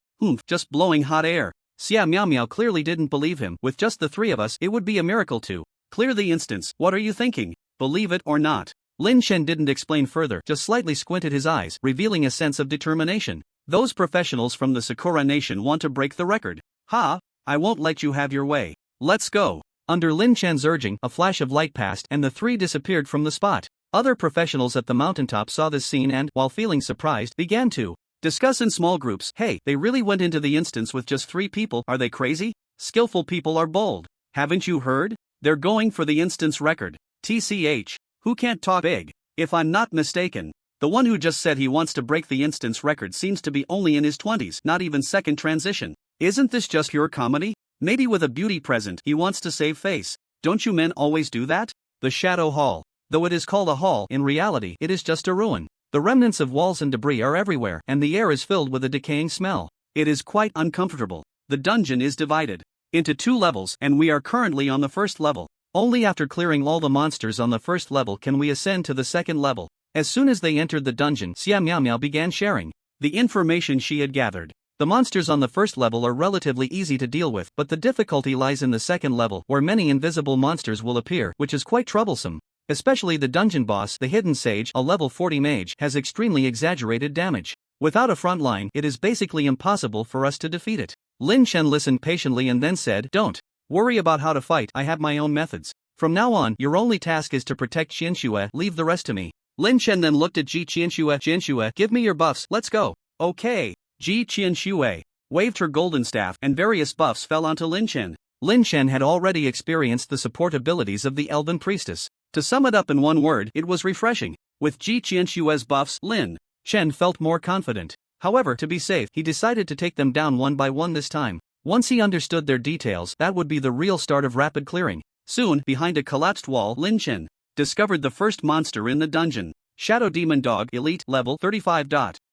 Just blowing hot air." Xia Miao clearly didn't believe him. "With just the 3 of us, it would be a miracle to clear the instance. What are you thinking? Believe it or not." Lin Chen didn't explain further, just slightly squinted his eyes, revealing a sense of determination. "Those professionals from the Sakura Nation want to break the record. Ha! I won't let you have your way. Let's go." Under Lin Chen's urging, a flash of light passed and the 3 disappeared from the spot. Other professionals at the mountaintop saw this scene and, while feeling surprised, began to discuss in small groups. "Hey, they really went into the instance with just 3 people, are they crazy? Skillful people are bold. Haven't you heard? They're going for the instance record. TCH, who can't talk big? If I'm not mistaken, the one who just said he wants to break the instance record seems to be only in his 20s, not even second transition. Isn't this just pure comedy? Maybe with a beauty present he wants to save face. Don't you men always do that?" The Shadow Hall. Though it is called a hall, in reality it is just a ruin. The remnants of walls and debris are everywhere, and the air is filled with a decaying smell. It is quite uncomfortable. The dungeon is divided into 2 levels, and we are currently on the first level. Only after clearing all the monsters on the first level can we ascend to the second level. As soon as they entered the dungeon, Xia Miao began sharing the information she had gathered. The monsters on the first level are relatively easy to deal with, but the difficulty lies in the second level, where many invisible monsters will appear, which is quite troublesome. Especially the dungeon boss, the Hidden Sage, a level 40 mage, has extremely exaggerated damage. Without a front line, it is basically impossible for us to defeat it. Lin Chen listened patiently and then said, "Don't worry about how to fight, I have my own methods. From now on, your only task is to protect Qianxue, leave the rest to me." Lin Chen then looked at Ji Qianxue. "Qianxue, give me your buffs, let's go." "Okay." Ji Qianxue waved her golden staff, and various buffs fell onto Lin Chen. Lin Chen had already experienced the support abilities of the Elven Priestess. To sum it up in one word, it was refreshing. With Ji Qianxue's buffs, Lin Chen felt more confident. However, to be safe, he decided to take them down one by one this time. Once he understood their details, that would be the real start of rapid clearing. Soon, behind a collapsed wall, Lin Chen discovered the first monster in the dungeon. Shadow Demon Dog, Elite, level 35.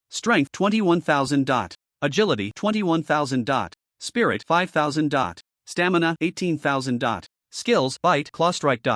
Strength 21,000. Agility 21,000. Spirit 5,000. Stamina 18,000. Skills Bite, Claw Strike.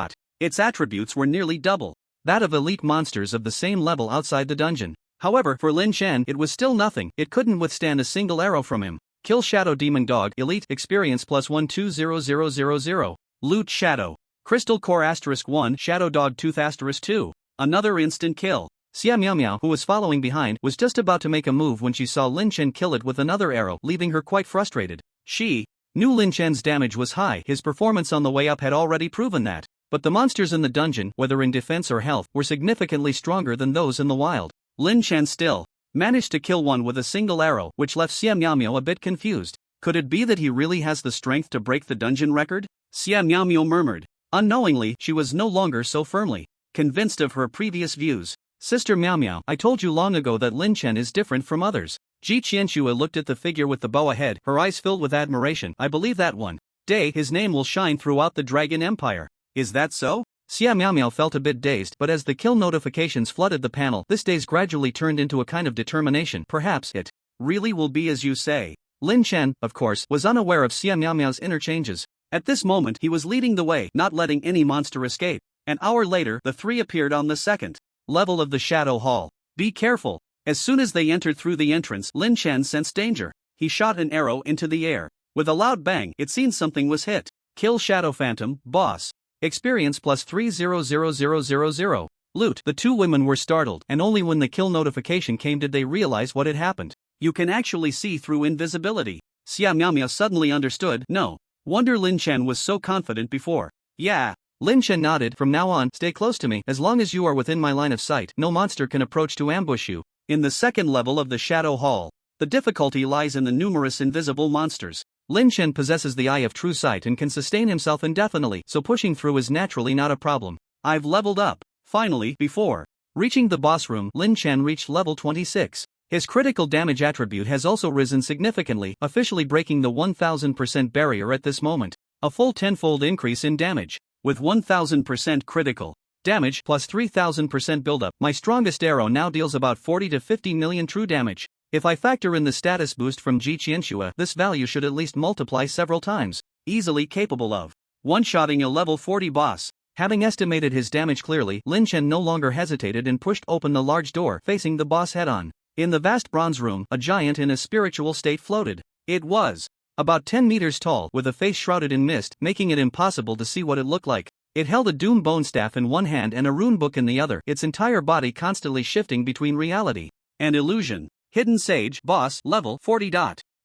Its attributes were nearly double that of elite monsters of the same level outside the dungeon. However, for Lin Chen, it was still nothing. It couldn't withstand a single arrow from him. Kill Shadow Demon Dog, Elite, Experience plus 120000. Loot Shadow Crystal Core *1, Shadow Dog Tooth *2. Another instant kill. Xia Miao, who was following behind, was just about to make a move when she saw Lin Chen kill it with another arrow, leaving her quite frustrated. She knew Lin Chen's damage was high, his performance on the way up had already proven that. But the monsters in the dungeon, whether in defense or health, were significantly stronger than those in the wild. Lin Chen still managed to kill one with a single arrow, which left Xia Miao a bit confused. Could it be that he really has the strength to break the dungeon record? Xia Miao murmured. Unknowingly, she was no longer so firmly convinced of her previous views. "Sister Miao, I told you long ago that Lin Chen is different from others." Ji Qianxue looked at the figure with the bow ahead, her eyes filled with admiration. "I believe that one day his name will shine throughout the Dragon Empire." "Is that so?" Xia Miao felt a bit dazed, but as the kill notifications flooded the panel, this daze gradually turned into a kind of determination. "Perhaps it really will be as you say." Lin Chen, of course, was unaware of Xia Miao's inner changes. At this moment, he was leading the way, not letting any monster escape. An hour later, the three appeared on the second level of the Shadow Hall. "Be careful." As soon as they entered through the entrance, Lin Chen sensed danger. He shot an arrow into the air. With a loud bang, it seemed something was hit. Kill Shadow Phantom, boss. Experience plus 300000. Loot. The two women were startled, and only when the kill notification came did they realize what had happened. You can actually see through invisibility. Xia Miao suddenly understood. No wonder Lin Chen was so confident before. "Yeah." Lin Chen nodded. "From now on, stay close to me. As long as you are within my line of sight, no monster can approach to ambush you." In the second level of the Shadow Hall, the difficulty lies in the numerous invisible monsters. Lin Chen possesses the Eye of True Sight and can sustain himself indefinitely, so pushing through is naturally not a problem. "I've leveled up." Finally, before reaching the boss room, Lin Chen reached level 26. His critical damage attribute has also risen significantly, officially breaking the 1000% barrier at this moment. A full 10-fold increase in damage. With 1000% critical damage plus 3000% buildup, my strongest arrow now deals about 40 to 50 million true damage. If I factor in the status boost from Ji Qianxue, this value should at least multiply several times. Easily capable of one-shotting a level 40 boss. Having estimated his damage clearly, Lin Chen no longer hesitated and pushed open the large door, facing the boss head-on. In the vast bronze room, a giant in a spiritual state floated. It was about 10 meters tall, with a face shrouded in mist, making it impossible to see what it looked like. It held a doom bone staff in one hand and a rune book in the other, its entire body constantly shifting between reality and illusion. Hidden Sage, boss, level 40.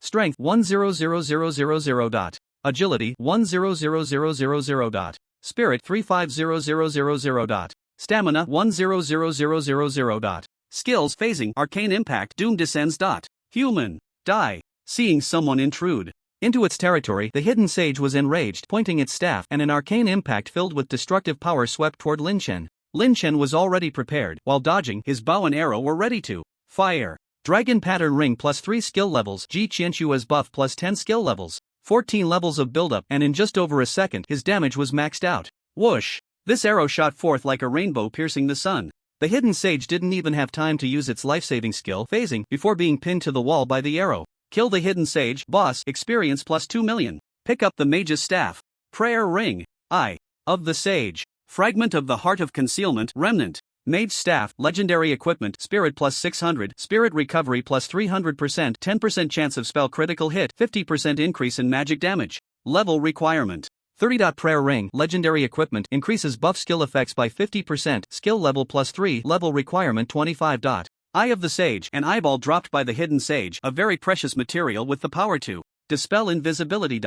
Strength 100000. Agility 100000. Spirit 350000. Stamina 100000. Skills phasing, arcane impact, doom descends. Human die. Seeing someone intrude into its territory, the Hidden Sage was enraged, pointing its staff, and an arcane impact filled with destructive power swept toward Lin Chen. Lin Chen was already prepared. While dodging, his bow and arrow were ready to fire. Dragon Pattern Ring plus 3 skill levels, Ji Qianxue's buff plus 10 skill levels, 14 levels of buildup, and in just over a second his damage was maxed out. Whoosh! This arrow shot forth like a rainbow piercing the sun. The hidden sage didn't even have time to use its life-saving skill, phasing, before being pinned to the wall by the arrow. Kill the hidden sage, boss, experience plus 2 million. Pick up the mage's staff. Prayer ring. Eye of the sage. Fragment of the heart of concealment, remnant. Mage staff, legendary equipment, spirit plus 600, spirit recovery plus 300%, 10% chance of spell critical hit, 50% increase in magic damage. Level requirement. 30. Prayer ring, legendary equipment, increases buff skill effects by 50%, skill level plus 3, level requirement 25. Eye of the sage, an eyeball dropped by the hidden sage, a very precious material with the power to dispel invisibility.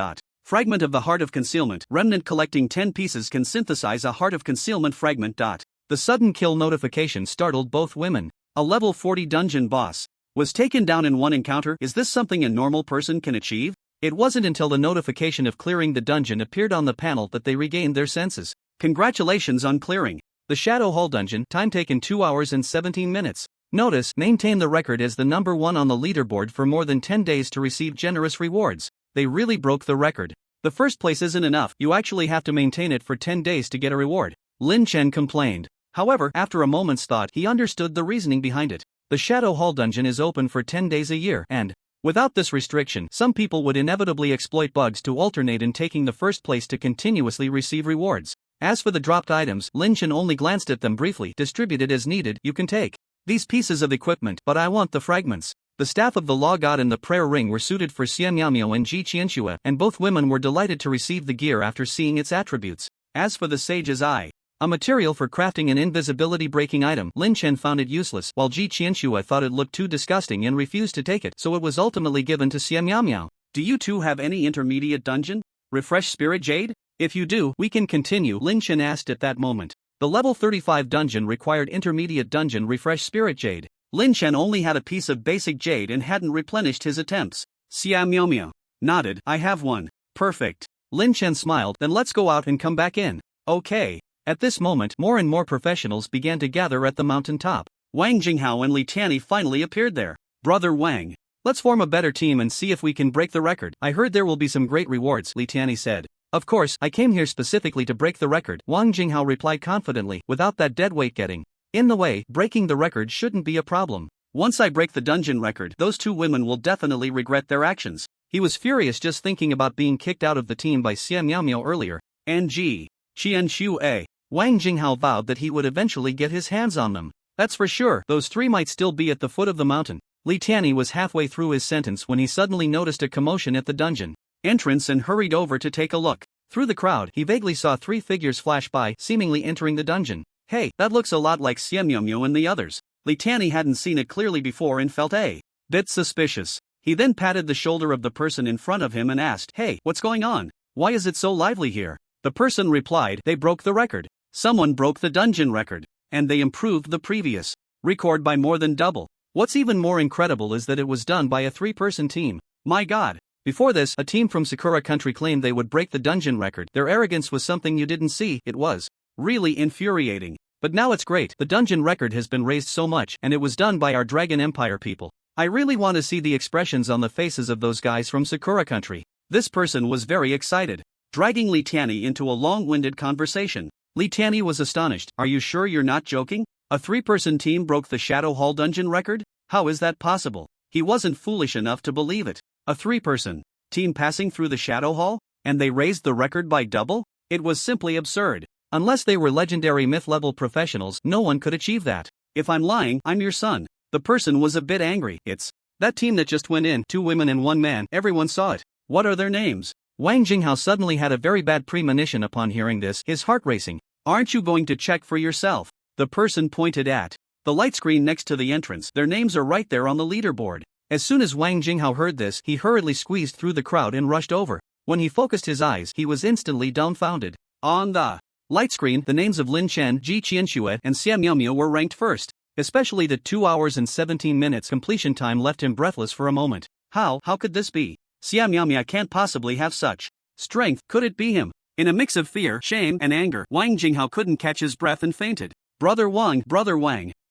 Fragment of the heart of concealment, remnant, collecting 10 pieces can synthesize a heart of concealment fragment. The sudden kill notification startled both women. A level 40 dungeon boss was taken down in one encounter. Is this something a normal person can achieve? It wasn't until the notification of clearing the dungeon appeared on the panel that they regained their senses. Congratulations on clearing the Shadow Hall dungeon, time taken 2 hours and 17 minutes. Notice, maintain the record as the number 1 on the leaderboard for more than 10 days to receive generous rewards. They really broke the record. The first place isn't enough, you actually have to maintain it for 10 days to get a reward. Lin Chen complained. However, after a moment's thought, he understood the reasoning behind it. The Shadow Hall dungeon is open for 10 days a year, and without this restriction, some people would inevitably exploit bugs to alternate in taking the first place to continuously receive rewards. As for the dropped items, Lin Chen only glanced at them briefly, distributed as needed. You can take these pieces of equipment, but I want the fragments. The staff of the law god and the prayer ring were suited for Xian Miaomio and Ji Qianxue, and both women were delighted to receive the gear after seeing its attributes. As for the sage's eye, a material for crafting an invisibility-breaking item, Lin Chen found it useless, while Ji Qianxue thought it looked too disgusting and refused to take it, so it was ultimately given to Xian Miaomio. Do you two have any intermediate dungeon? Refresh Spirit Jade? If you do, we can continue, Lin Chen asked at that moment. The level 35 dungeon required intermediate dungeon Refresh Spirit Jade. Lin Chen only had a piece of basic jade and hadn't replenished his attempts. Xiao Miaomio nodded. I have one. Perfect. Lin Chen smiled. Then let's go out and come back in. Okay. At this moment, more and more professionals began to gather at the mountain top. Wang Jinghao and Li Tianyi finally appeared there. Brother Wang, let's form a better team and see if we can break the record. I heard there will be some great rewards, Li Tianyi said. Of course, I came here specifically to break the record, Wang Jinghao replied confidently, without that deadweight getting in the way. Breaking the record shouldn't be a problem. Once I break the dungeon record, those two women will definitely regret their actions. He was furious just thinking about being kicked out of the team by Xian Miaomio earlier. And Ji Qianxue. Wang Jinghao vowed that he would eventually get his hands on them. That's for sure, those three might still be at the foot of the mountain. Li Tianyi was halfway through his sentence when he suddenly noticed a commotion at the dungeon entrance and hurried over to take a look. Through the crowd, he vaguely saw 3 figures flash by, seemingly entering the dungeon. Hey, that looks a lot like Xian Miaomio and the others. Li Tianyi hadn't seen it clearly before and felt a bit suspicious. He then patted the shoulder of the person in front of him and asked, Hey, what's going on? Why is it so lively here? The person replied, They broke the record. Someone broke the dungeon record, and they improved the previous record by more than double. What's even more incredible is that it was done by a 3-person team. My god. Before this, a team from Sakura country claimed they would break the dungeon record. Their arrogance was something you didn't see. It was really infuriating. But now it's great. The dungeon record has been raised so much, and it was done by our Dragon Empire people. I really want to see the expressions on the faces of those guys from Sakura country. This person was very excited, dragging Li Tianyi into a long-winded conversation. Li Tianyi was astonished. Are you sure you're not joking? A 3-person team broke the Shadow Hall dungeon record? How is that possible? He wasn't foolish enough to believe it. A 3-person team passing through the Shadow Hall? And they raised the record by double? It was simply absurd. Unless they were legendary myth-level professionals, no one could achieve that. If I'm lying, I'm your son. The person was a bit angry. It's that team that just went in, 2 women and 1 man, everyone saw it. What are their names? Wang Jinghao suddenly had a very bad premonition upon hearing this, his heart racing. Aren't you going to check for yourself? The person pointed at the light screen next to the entrance. Their names are right there on the leaderboard. As soon as Wang Jinghao heard this, he hurriedly squeezed through the crowd and rushed over. When he focused his eyes, he was instantly dumbfounded. On the light screen, the names of Lin Chen, Ji Qianxue, and Xian Miaomio were ranked first. Especially the 2 hours and 17 minutes completion time left him breathless for a moment. How could this be? Xian Miaomio can't possibly have such strength. Could it be him? In a mix of fear, shame, and anger, Wang Jinghao couldn't catch his breath and fainted. Brother Wang.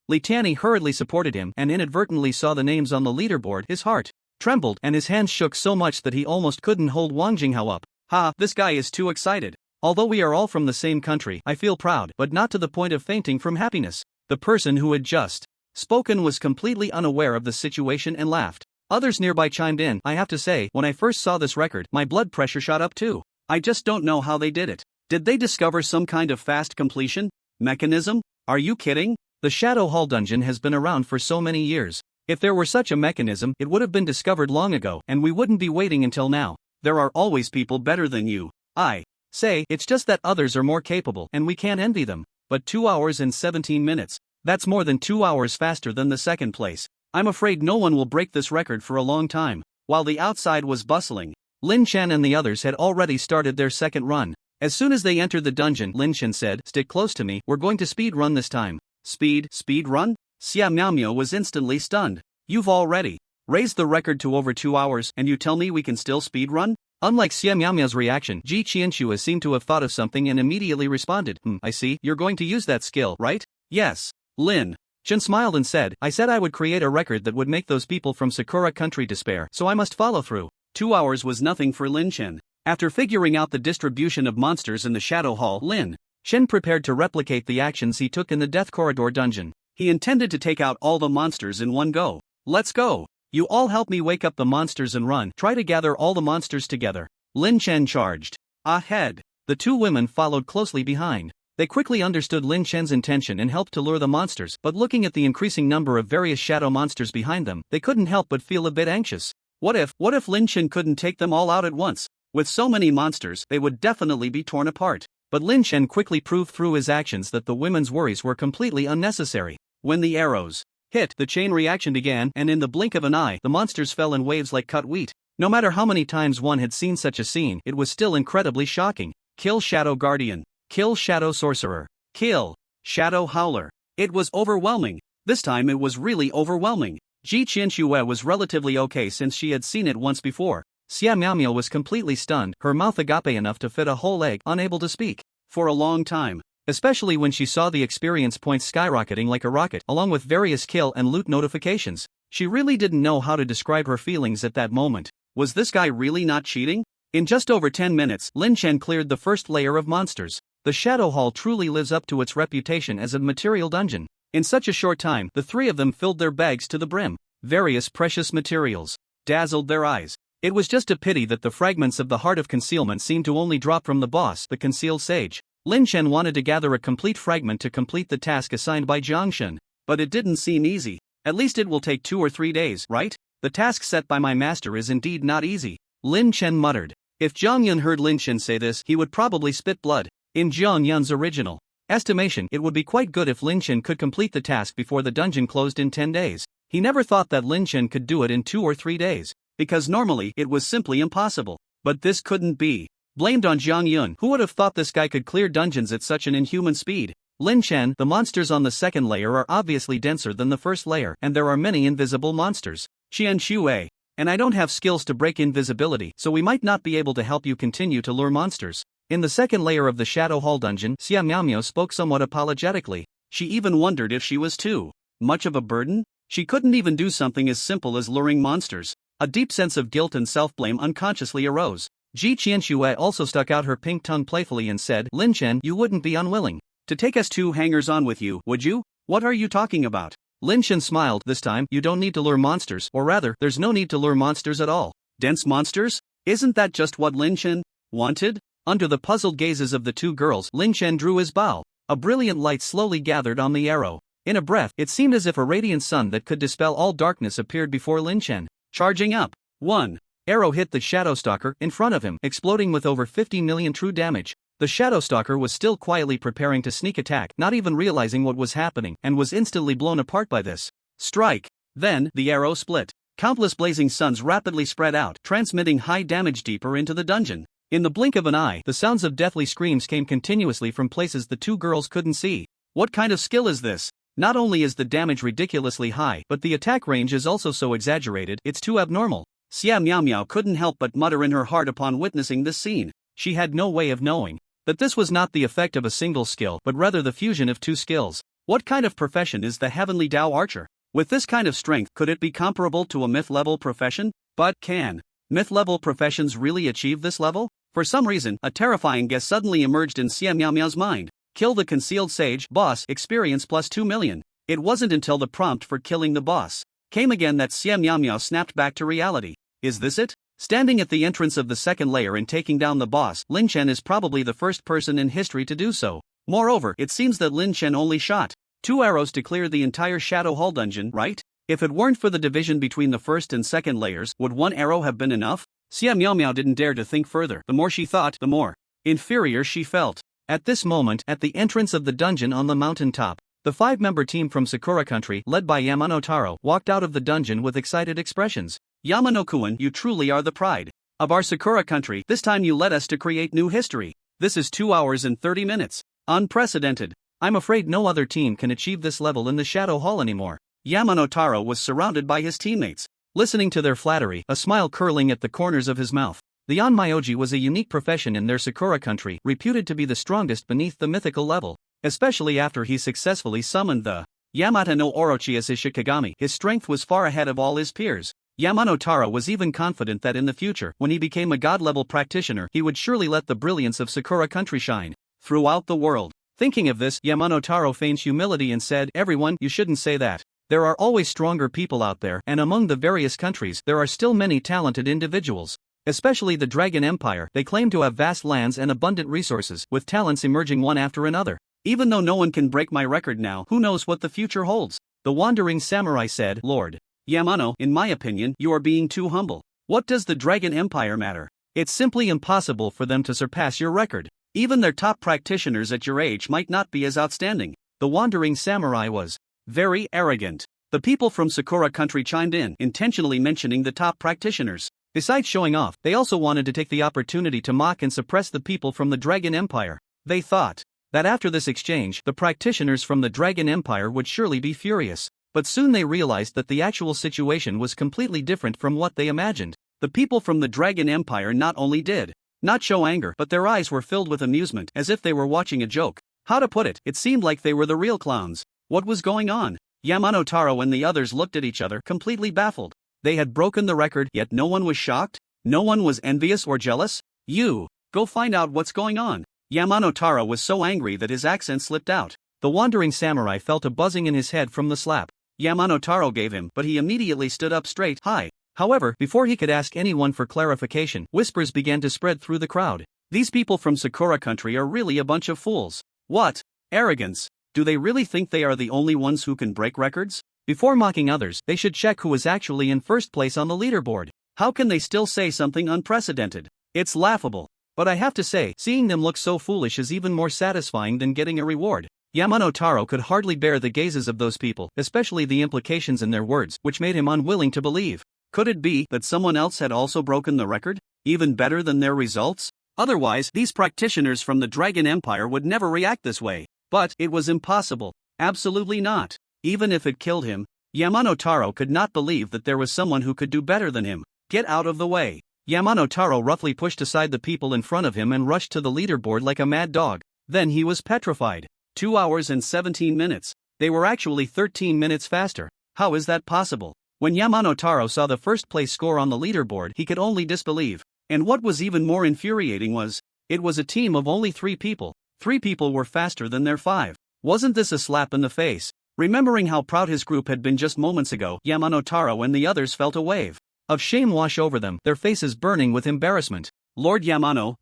Li Tianyi hurriedly supported him and inadvertently saw the names on the leaderboard. His heart trembled and his hands shook so much that he almost couldn't hold Wang Jinghao up. This guy is too excited. Although we are all from the same country, I feel proud, but not to the point of fainting from happiness." The person who had just spoken was completely unaware of the situation and laughed. Others nearby chimed in. "I have to say, when I first saw this record, my blood pressure shot up too. I just don't know how they did it. Did they discover some kind of fast completion mechanism? Are you kidding? The Shadow Hall dungeon has been around for so many years. If there were such a mechanism, it would have been discovered long ago, and we wouldn't be waiting until now. There are always people better than you. I say, it's just that others are more capable, and we can't envy them. But 2 hours and 17 minutes. That's more than 2 hours faster than the second place. I'm afraid no one will break this record for a long time." While the outside was bustling, Lin Chen and the others had already started their second run. As soon as they entered the dungeon, Lin Chen said, "Stick close to me, we're going to speed run this time." Speed run? Xia Miaomio was instantly stunned. "You've already raised the record to over 2 hours, and you tell me we can still speed run?" Unlike Xia Miaomio's reaction, Ji Qianxue seemed to have thought of something and immediately responded, I see, you're going to use that skill, right?" "Yes." Lin Chen smiled and said, "I said I would create a record that would make those people from Sakura country despair, so I must follow through." 2 hours was nothing for Lin Chen. After figuring out the distribution of monsters in the Shadow Hall, Lin Chen prepared to replicate the actions he took in the Death Corridor dungeon. He intended to take out all the monsters in one go. "Let's go. You all help me wake up the monsters and run. Try to gather all the monsters together." Lin Chen charged ahead. The two women followed closely behind. They quickly understood Lin Chen's intention and helped to lure the monsters, but looking at the increasing number of various shadow monsters behind them, they couldn't help but feel a bit anxious. What if Lin Chen couldn't take them all out at once? With so many monsters, they would definitely be torn apart. But Lin Chen quickly proved through his actions that the women's worries were completely unnecessary. When the arrows hit, the chain reaction began, and in the blink of an eye, the monsters fell in waves like cut wheat. No matter how many times one had seen such a scene, it was still incredibly shocking. Kill Shadow Guardian. Kill Shadow Sorcerer. Kill Shadow Howler. It was overwhelming. This time it was really overwhelming. Ji Qianxue was relatively okay since she had seen it once before. Xia Miaomio was completely stunned, her mouth agape enough to fit a whole egg, unable to speak for a long time. Especially when she saw the experience points skyrocketing like a rocket, along with various kill and loot notifications. She really didn't know how to describe her feelings at that moment. Was this guy really not cheating? In just over 10 minutes, Lin Chen cleared the first layer of monsters. The Shadow Hall truly lives up to its reputation as a material dungeon. In such a short time, the three of them filled their bags to the brim. Various precious materials dazzled their eyes. It was just a pity that the fragments of the Heart of Concealment seemed to only drop from the boss, the Concealed Sage. Lin Chen wanted to gather a complete fragment to complete the task assigned by Jiang Shen. But it didn't seem easy. At least it will take 2 or 3 days, right? The task set by my master is indeed not easy. Lin Chen muttered. If Jiang Yun heard Lin Chen say this, he would probably spit blood. In Jiang Yun's original estimation, it would be quite good if Lin Chen could complete the task before the dungeon closed in 10 days. He never thought that Lin Chen could do it in 2 or 3 days, because normally it was simply impossible. But this couldn't be blamed on Jiang Yun. Who would have thought this guy could clear dungeons at such an inhuman speed? Lin Chen, the monsters on the second layer are obviously denser than the first layer, and there are many invisible monsters. Qian Shui. And I don't have skills to break invisibility, so we might not be able to help you continue to lure monsters. In the second layer of the Shadow Hall dungeon, Xia Miaomio spoke somewhat apologetically. She even wondered if she was too much of a burden. She couldn't even do something as simple as luring monsters. A deep sense of guilt and self-blame unconsciously arose. Ji Qianxue also stuck out her pink tongue playfully and said, Lin Chen, you wouldn't be unwilling to take us 2 hangers-on with you, would you? What are you talking about? Lin Chen smiled. This time, you don't need to lure monsters, or rather, there's no need to lure monsters at all. Dense monsters? Isn't that just what Lin Chen wanted? Under the puzzled gazes of the 2 girls, Lin Chen drew his bow. A brilliant light slowly gathered on the arrow. In a breath, it seemed as if a radiant sun that could dispel all darkness appeared before Lin Chen. Charging up. 1 arrow hit the Shadow Stalker in front of him, exploding with over 50 million true damage. The Shadow Stalker was still quietly preparing to sneak attack, not even realizing what was happening, and was instantly blown apart by this strike. Then, the arrow split. Countless blazing suns rapidly spread out, transmitting high damage deeper into the dungeon. In the blink of an eye, the sounds of deathly screams came continuously from places the 2 girls couldn't see. What kind of skill is this? Not only is the damage ridiculously high, but the attack range is also so exaggerated, it's too abnormal. Xia Miaomio couldn't help but mutter in her heart upon witnessing this scene. She had no way of knowing that this was not the effect of a single skill, but rather the fusion of 2 skills. What kind of profession is the Heavenly Dao Archer? With this kind of strength, could it be comparable to a myth-level profession? But can myth-level professions really achieve this level? For some reason, a terrifying guess suddenly emerged in Xia Miao Miao's mind. Kill the concealed sage, boss, experience plus 2 million. It wasn't until the prompt for killing the boss came again that Xia Miao Miao snapped back to reality. Is this it? Standing at the entrance of the second layer and taking down the boss, Lin Chen is probably the first person in history to do so. Moreover, it seems that Lin Chen only shot 2 arrows to clear the entire Shadow Hall dungeon, right? If it weren't for the division between the first and second layers, would 1 arrow have been enough? Xia Miao Miao didn't dare to think further. The more she thought, the more inferior she felt. At this moment, at the entrance of the dungeon on the mountain top, the 5-member team from Sakura Country, led by Yamano Taro, walked out of the dungeon with excited expressions. Yamano-kun, you truly are the pride of our Sakura Country. This time you led us to create new history. This is 2 hours and 30 minutes. Unprecedented. I'm afraid no other team can achieve this level in the Shadow Hall anymore. Yamano Taro was surrounded by his teammates, listening to their flattery, a smile curling at the corners of his mouth. The onmyoji was a unique profession in their Sakura Country, reputed to be the strongest beneath the mythical level, especially after he successfully summoned the Yamata no Orochi as his Shikigami. His strength was far ahead of all his peers. Yamano Taro was even confident that in the future, when he became a god-level practitioner, he would surely let the brilliance of Sakura Country shine throughout the world. Thinking of this, Yamano Taro feigned humility and said, "Everyone, you shouldn't say that. There are always stronger people out there, and among the various countries, there are still many talented individuals. Especially the Dragon Empire, they claim to have vast lands and abundant resources, with talents emerging one after another. Even though no one can break my record now, who knows what the future holds?" The wandering samurai said, "Lord Yamano, in my opinion, you are being too humble. What does the Dragon Empire matter? It's simply impossible for them to surpass your record. Even their top practitioners at your age might not be as outstanding." The wandering samurai was very arrogant. The people from Sakura Country chimed in, intentionally mentioning the top practitioners. Besides showing off, they also wanted to take the opportunity to mock and suppress the people from the Dragon Empire. They thought that after this exchange, the practitioners from the Dragon Empire would surely be furious. But soon they realized that the actual situation was completely different from what they imagined. The people from the Dragon Empire not only did not show anger, but their eyes were filled with amusement, as if they were watching a joke. How to put it, it seemed like they were the real clowns. What was going on? Yamano Taro and the others looked at each other, completely baffled. They had broken the record, yet no one was shocked? No one was envious or jealous? You, go find out what's going on. Yamano Taro was so angry that his accent slipped out. The wandering samurai felt a buzzing in his head from the slap Yamano Taro gave him, but he immediately stood up straight. "Hi." However, before he could ask anyone for clarification, whispers began to spread through the crowd. These people from Sakura Country are really a bunch of fools. What? Arrogance. Do they really think they are the only ones who can break records? Before mocking others, they should check who is actually in first place on the leaderboard. How can they still say something unprecedented? It's laughable. But I have to say, seeing them look so foolish is even more satisfying than getting a reward. Yamano Taro could hardly bear the gazes of those people, especially the implications in their words, which made him unwilling to believe. Could it be that someone else had also broken the record? Even better than their results? Otherwise, these practitioners from the Dragon Empire would never react this way. But it was impossible. Absolutely not. Even if it killed him, Yamano Taro could not believe that there was someone who could do better than him. Get out of the way. Yamano Taro roughly pushed aside the people in front of him and rushed to the leaderboard like a mad dog. Then he was petrified. 2 hours and 17 minutes. They were actually 13 minutes faster. How is that possible? When Yamano Taro saw the first place score on the leaderboard, he could only disbelieve. And what was even more infuriating was, it was a team of only 3 people. 3 people were faster than their 5. Wasn't this a slap in the face? Remembering how proud his group had been just moments ago, Yamano Taro and the others felt a wave of shame wash over them, their faces burning with embarrassment. "Lord Yamano,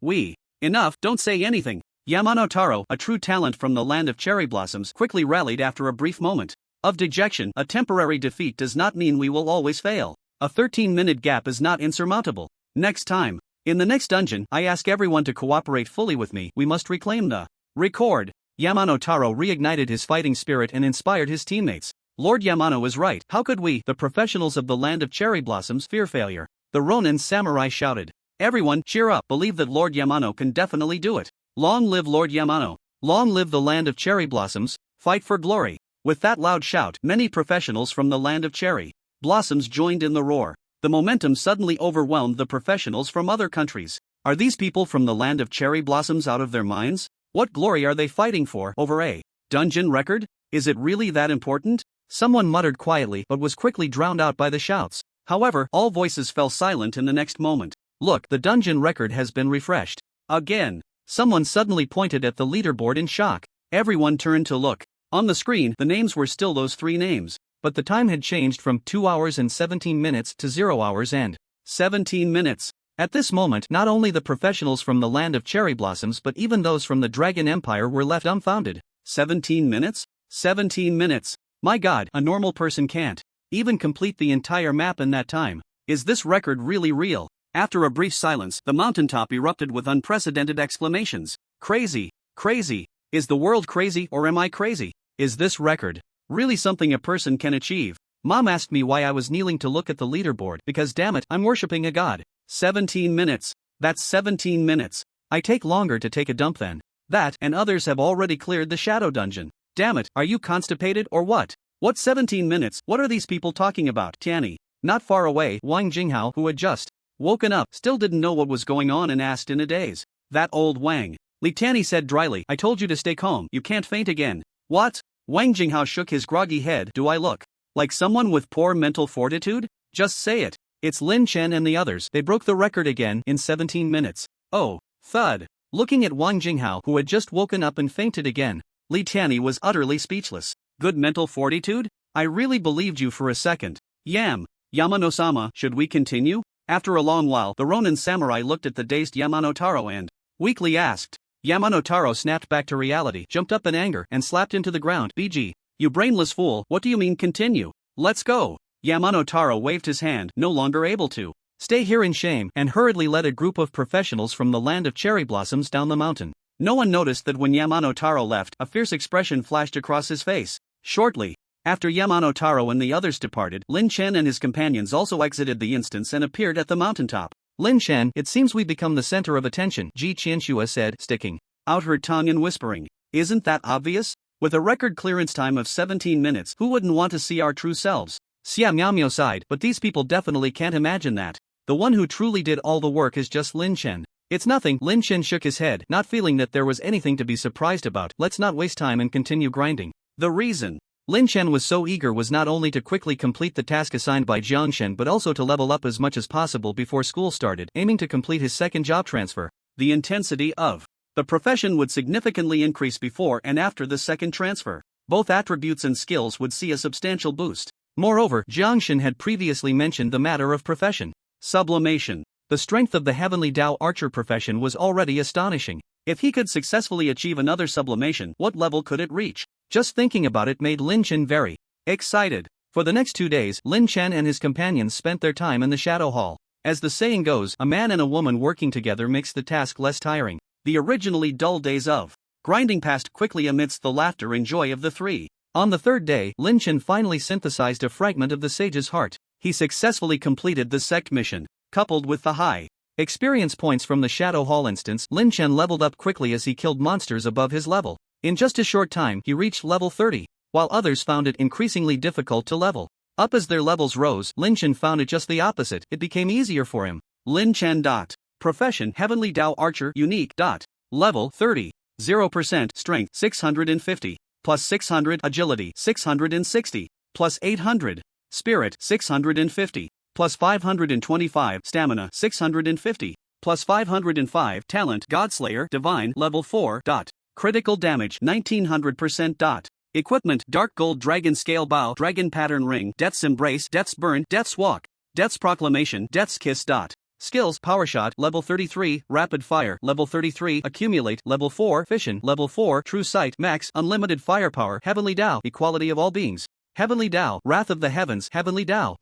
enough, don't say anything." Yamano Taro, a true talent from the land of cherry blossoms, quickly rallied after a brief moment of dejection. "A temporary defeat does not mean we will always fail. A 13-minute gap is not insurmountable. Next time, in the next dungeon, I ask everyone to cooperate fully with me. We must reclaim the record." Yamano Taro reignited his fighting spirit and inspired his teammates. Lord Yamano is right. How could we, the professionals of the land of cherry blossoms, fear failure? The Ronin samurai shouted. "Everyone, cheer up. Believe that Lord Yamano can definitely do it. Long live Lord Yamano. Long live the land of cherry blossoms. Fight for glory." With that loud shout, many professionals from the land of cherry blossoms joined in the roar. The momentum suddenly overwhelmed the professionals from other countries. Are these people from the land of cherry blossoms out of their minds? What glory are they fighting for? Over a dungeon record? Is it really that important? Someone muttered quietly but was quickly drowned out by the shouts. However, all voices fell silent in the next moment. "Look, the dungeon record has been refreshed. Again. Someone suddenly pointed at the leaderboard in shock. Everyone turned to look. On the screen, the names were still those 3 names, but the time had changed from 2 hours and 17 minutes to 0 hours and 17 minutes. At this moment, not only the professionals from the land of cherry blossoms but even those from the Dragon Empire were left dumbfounded. 17 minutes? 17 minutes. My god, a normal person can't even complete the entire map in that time. Is this record really real? After a brief silence, the mountaintop erupted with unprecedented exclamations. Crazy, crazy. Is the world crazy or am I crazy? Is this record really something a person can achieve? Mom asked me why I was kneeling to look at the leaderboard because damn it, I'm worshipping a god. 17 minutes. That's 17 minutes. I take longer to take a dump than that, and others have already cleared the shadow dungeon. Damn it, are you constipated or what? What 17 minutes? What are these people talking about? Tianny. Not far away, Wang Jinghao, who had just woken up, still didn't know what was going on and asked in a daze. That old Wang. Li Tianny said dryly, I told you to stay calm, you can't faint again. What? Wang Jinghao shook his groggy head. Do I look like someone with poor mental fortitude? Just say it. It's Lin Chen and the others. They broke the record again in 17 minutes. Oh, thud. Looking at Wang Jinghao, who had just woken up and fainted again, Li Tianny was utterly speechless. Good mental fortitude? I really believed you for a second. Yamano-sama, should we continue? After a long while, the Ronin samurai looked at the dazed Yamano-taro and weakly asked. Yamano-taro snapped back to reality, jumped up in anger, and slapped into the ground. BG, you brainless fool, what do you mean continue? Let's go. Yamano-taro waved his hand, no longer able to stay here in shame, and hurriedly led a group of professionals from the land of cherry blossoms down the mountain. No one noticed that when Yamano-taro left, a fierce expression flashed across his face. Shortly after Yamano-taro and the others departed, Lin Chen and his companions also exited the instance and appeared at the mountaintop. Lin Chen, it seems we become the center of attention, Ji Qianxue said, sticking out her tongue and whispering. Isn't that obvious? With a record clearance time of 17 minutes, who wouldn't want to see our true selves? Xia Miaomio sighed, but these people definitely can't imagine that. The one who truly did all the work is just Lin Chen. It's nothing. Lin Chen shook his head, not feeling that there was anything to be surprised about. Let's not waste time and continue grinding. The reason Lin Chen was so eager was not only to quickly complete the task assigned by Jiangshen but also to level up as much as possible before school started, aiming to complete his second job transfer. The intensity of the profession would significantly increase before and after the second transfer. Both attributes and skills would see a substantial boost. Moreover, Jiangshen had previously mentioned the matter of profession. Sublimation. The strength of the heavenly Dao archer profession was already astonishing. If he could successfully achieve another sublimation, what level could it reach? Just thinking about it made Lin Chen very excited. For the next 2 days, Lin Chen and his companions spent their time in the Shadow Hall. As the saying goes, a man and a woman working together makes the task less tiring. The originally dull days of grinding passed quickly amidst the laughter and joy of the three. On the 3rd day, Lin Chen finally synthesized a fragment of the sage's heart. He successfully completed the sect mission. Coupled with the high experience points from the Shadow Hall instance, Lin Chen leveled up quickly as he killed monsters above his level. In just a short time, he reached level 30, while others found it increasingly difficult to level up as their levels rose. Lin Chen found it just the opposite. It became easier for him. Lin Chen. Profession Heavenly Dao Archer Unique. Level 30. 0% Strength 650. Plus 600 Agility 660. Plus 800 Spirit 650. Plus 525 Stamina 650. Plus 505 Talent Godslayer Divine Level 4. Critical damage 1900%. Equipment Dark Gold Dragon Scale Bow Dragon Pattern Ring Death's Embrace Death's Burn Death's Walk Death's Proclamation Death's Kiss. Skills Power Shot Level 33 Rapid Fire Level 33 Accumulate Level 4 Fission Level 4 True Sight Max Unlimited Firepower Heavenly Dao Equality of All Beings Heavenly Dao Wrath of the Heavens Heavenly Dao.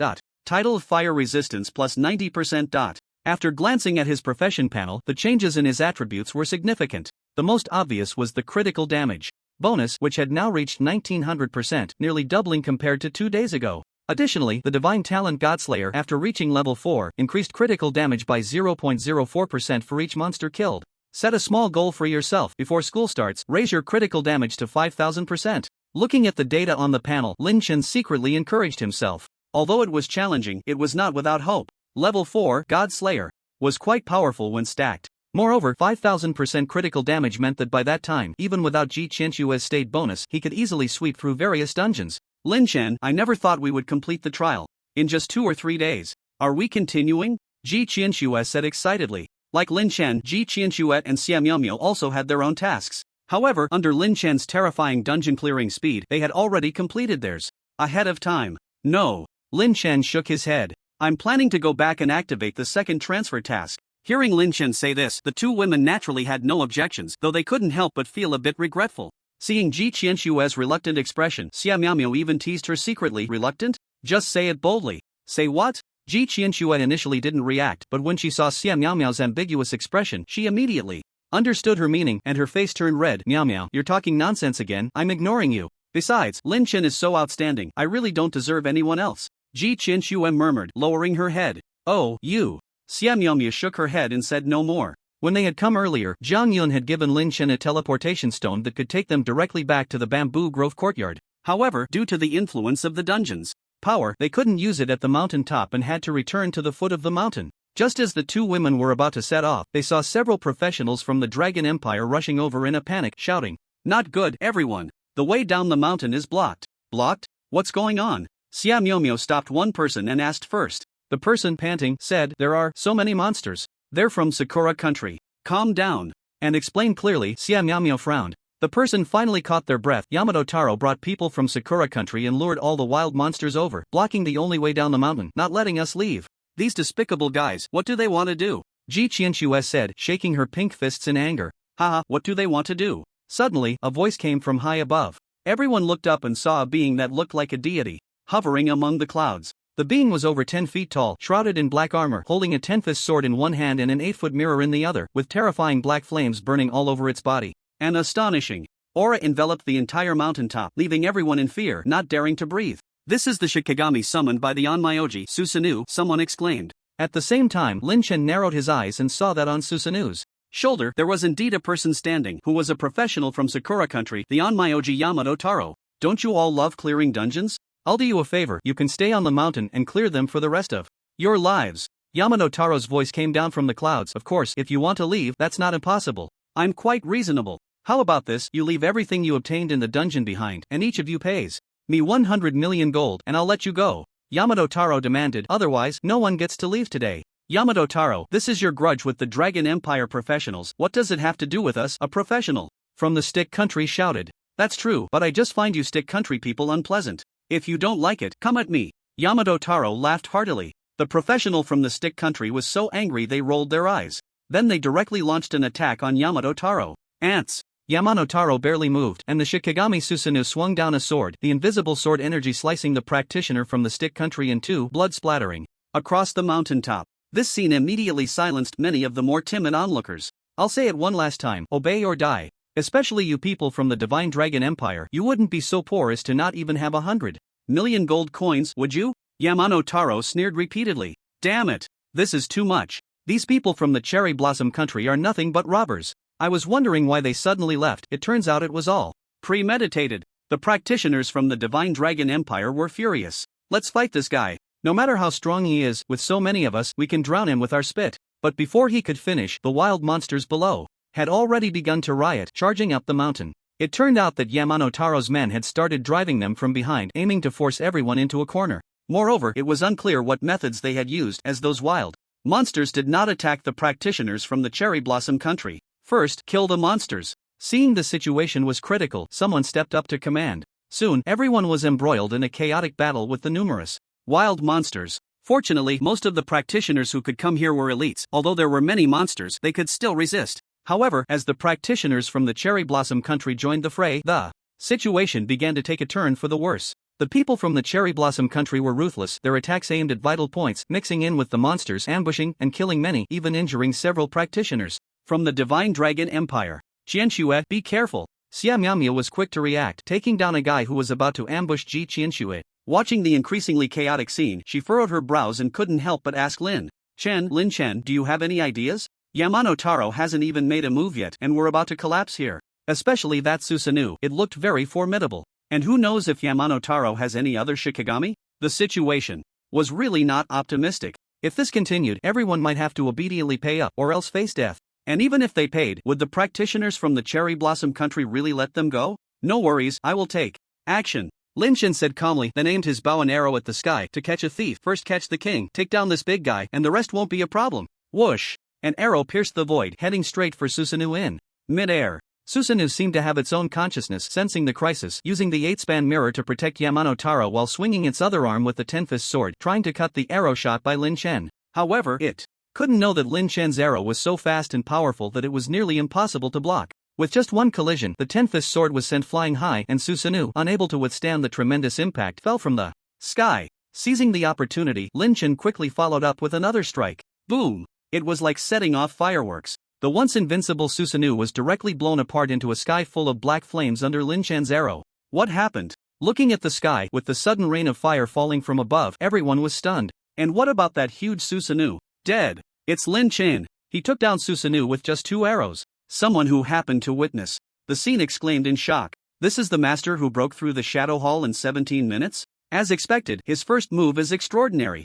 Title of Fire Resistance plus 90%. After glancing at his profession panel, the changes in his attributes were significant. The most obvious was the critical damage bonus, which had now reached 1900%, nearly doubling compared to 2 days ago. Additionally, the Divine Talent Godslayer, after reaching level 4, increased critical damage by 0.04% for each monster killed. Set a small goal for yourself. Before school starts, raise your critical damage to 5000%. Looking at the data on the panel, Lin Chen secretly encouraged himself. Although it was challenging, it was not without hope. Level 4 Godslayer was quite powerful when stacked. Moreover, 5000% critical damage meant that by that time, even without Ji Qianxue's state bonus, he could easily sweep through various dungeons. Lin Chen, I never thought we would complete the trial in just 2 or 3 days. Are we continuing? Ji Qianxue said excitedly. Like Lin Chen, Ji Qianxuet and Xia Miaomio also had their own tasks. However, under Lin Chen's terrifying dungeon clearing speed, they had already completed theirs. Ahead of time. No. Lin Chen shook his head. I'm planning to go back and activate the second transfer task. Hearing Lin Chen say this, the two women naturally had no objections, though they couldn't help but feel a bit regretful. Seeing Ji Qianxue's reluctant expression, Xia Miaomio even teased her secretly. Reluctant? Just say it boldly. Say what? Ji Qianxue initially didn't react, but when she saw Xia Miaomio's ambiguous expression, she immediately understood her meaning and her face turned red. Miao Miao, you're talking nonsense again, I'm ignoring you. Besides, Lin Chen is so outstanding, I really don't deserve anyone else. Ji Qianxue murmured, lowering her head. Oh, you. Xia Miaomio shook her head and said no more. When they had come earlier, Zhang Yun had given Lin Chen a teleportation stone that could take them directly back to the bamboo grove courtyard. However, due to the influence of the dungeon's power, they couldn't use it at the mountain top and had to return to the foot of the mountain. Just as the two women were about to set off, they saw several professionals from the Dragon Empire rushing over in a panic, shouting, "Not good, everyone! The way down the mountain is blocked." Blocked? What's going on? Xia Miaomio stopped one person and asked first. The person, panting, said, "There are so many monsters. They're from Sakura country. Calm down. And explain clearly." Xia Miaomio frowned. The person finally caught their breath. Yamato Taro brought people from Sakura country and lured all the wild monsters over, blocking the only way down the mountain, not letting us leave. These despicable guys, what do they want to do? Ji Qianxue said, shaking her pink fists in anger. Haha, what do they want to do? Suddenly, a voice came from high above. Everyone looked up and saw a being that looked like a deity, hovering among the clouds. The being was over 10 feet tall, shrouded in black armor, holding a 10-fist sword in one hand and an 8-foot mirror in the other, with terrifying black flames burning all over its body. An astonishing aura enveloped the entire mountaintop, leaving everyone in fear, not daring to breathe. "This is the Shikigami summoned by the Onmyoji, Susanoo," someone exclaimed. At the same time, Lin Chen narrowed his eyes and saw that on Susanoo's shoulder there was indeed a person standing, who was a professional from Sakura country, the Onmyoji Yamato Taro. "Don't you all love clearing dungeons? I'll do you a favor, you can stay on the mountain and clear them for the rest of your lives." Yamato Taro's voice came down from the clouds. "Of course, if you want to leave, that's not impossible. I'm quite reasonable. How about this, you leave everything you obtained in the dungeon behind, and each of you pays me 100 million gold, and I'll let you go," Yamato Taro demanded, "otherwise, no one gets to leave today." "Yamato Taro, this is your grudge with the Dragon Empire professionals. What does it have to do with us?" a professional from the Stick Country shouted. "That's true, but I just find you Stick Country people unpleasant. If you don't like it, come at me." Yamato Taro laughed heartily. The professional from the Stick Country was so angry they rolled their eyes. Then they directly launched an attack on Yamato Taro. Ants. Yamato Taro barely moved, and the Shikigami Susanoo swung down a sword, the invisible sword energy slicing the practitioner from the Stick Country in two, blood splattering across the mountaintop. This scene immediately silenced many of the more timid onlookers. "I'll say it one last time, obey or die. Especially you people from the Divine Dragon Empire, you wouldn't be so poor as to not even have 100 million gold coins, would you?" Yamato Taro sneered repeatedly. "Damn it. This is too much. These people from the Cherry Blossom country are nothing but robbers. I was wondering why they suddenly left. It turns out it was all premeditated." The practitioners from the Divine Dragon Empire were furious. "Let's fight this guy. No matter how strong he is, with so many of us, we can drown him with our spit." But before he could finish, the wild monsters below had already begun to riot, charging up the mountain. It turned out that Yamato Taro's men had started driving them from behind, aiming to force everyone into a corner. Moreover, it was unclear what methods they had used, as those wild monsters did not attack the practitioners from the Cherry Blossom country. First, kill the monsters. Seeing the situation was critical, someone stepped up to command. Soon, everyone was embroiled in a chaotic battle with the numerous wild monsters. Fortunately, most of the practitioners who could come here were elites. Although there were many monsters, they could still resist. However, as the practitioners from the Cherry Blossom country joined the fray, the situation began to take a turn for the worse. The people from the Cherry Blossom country were ruthless, their attacks aimed at vital points, mixing in with the monsters, ambushing and killing many, even injuring several practitioners from the Divine Dragon Empire. "Qianxue, be careful." Xia Miaomio was quick to react, taking down a guy who was about to ambush Ji Qianxue. Watching the increasingly chaotic scene, she furrowed her brows and couldn't help but ask Lin Chen, "Do you have any ideas? Yamato Taro hasn't even made a move yet, and we're about to collapse here. Especially that Susanoo, it looked very formidable. And who knows if Yamato Taro has any other Shikigami?" The situation was really not optimistic. If this continued, everyone might have to obediently pay up, or else face death. And even if they paid, would the practitioners from the Cherry Blossom country really let them go? "No worries, I will take action," Lin Chen said calmly, then aimed his bow and arrow at the sky. "To catch a thief, first catch the king. Take down this big guy, and the rest won't be a problem." Whoosh! An arrow pierced the void, heading straight for Susanoo in mid-air. Susanoo seemed to have its own consciousness, sensing the crisis, using the 8-span mirror to protect Yamano Taro while swinging its other arm with the 10-fist sword, trying to cut the arrow shot by Lin Chen. However, it couldn't know that Lin Chen's arrow was so fast and powerful that it was nearly impossible to block. With just one collision, the 10-fist sword was sent flying high, and Susanoo, unable to withstand the tremendous impact, fell from the sky. Seizing the opportunity, Lin Chen quickly followed up with another strike. Boom! It was like setting off fireworks. The once invincible Susanoo was directly blown apart into a sky full of black flames under Lin Chen's arrow. What happened? Looking at the sky, with the sudden rain of fire falling from above, everyone was stunned. And what about that huge Susanoo? Dead. It's Lin Chen. He took down Susanoo with just 2 arrows. Someone who happened to witness the scene exclaimed in shock. This is the master who broke through the Shadow Hall in 17 minutes? As expected, his first move is extraordinary.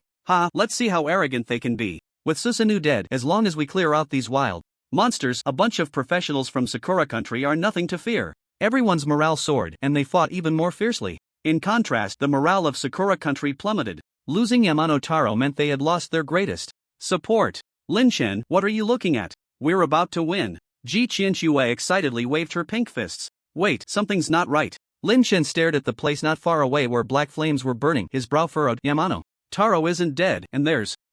Let's see how arrogant they can be. With Susanoo dead, as long as we clear out these wild monsters, a bunch of professionals from Sakura country are nothing to fear. Everyone's morale soared, and they fought even more fiercely. In contrast, the morale of Sakura country plummeted. Losing Yamano Taro meant they had lost their greatest support. Lin Chen, what are you looking at? We're about to win. Ji Qianxue excitedly waved her pink fists. Wait, something's not right. Lin Chen stared at the place not far away where black flames were burning, his brow furrowed. Yamano Taro isn't dead, and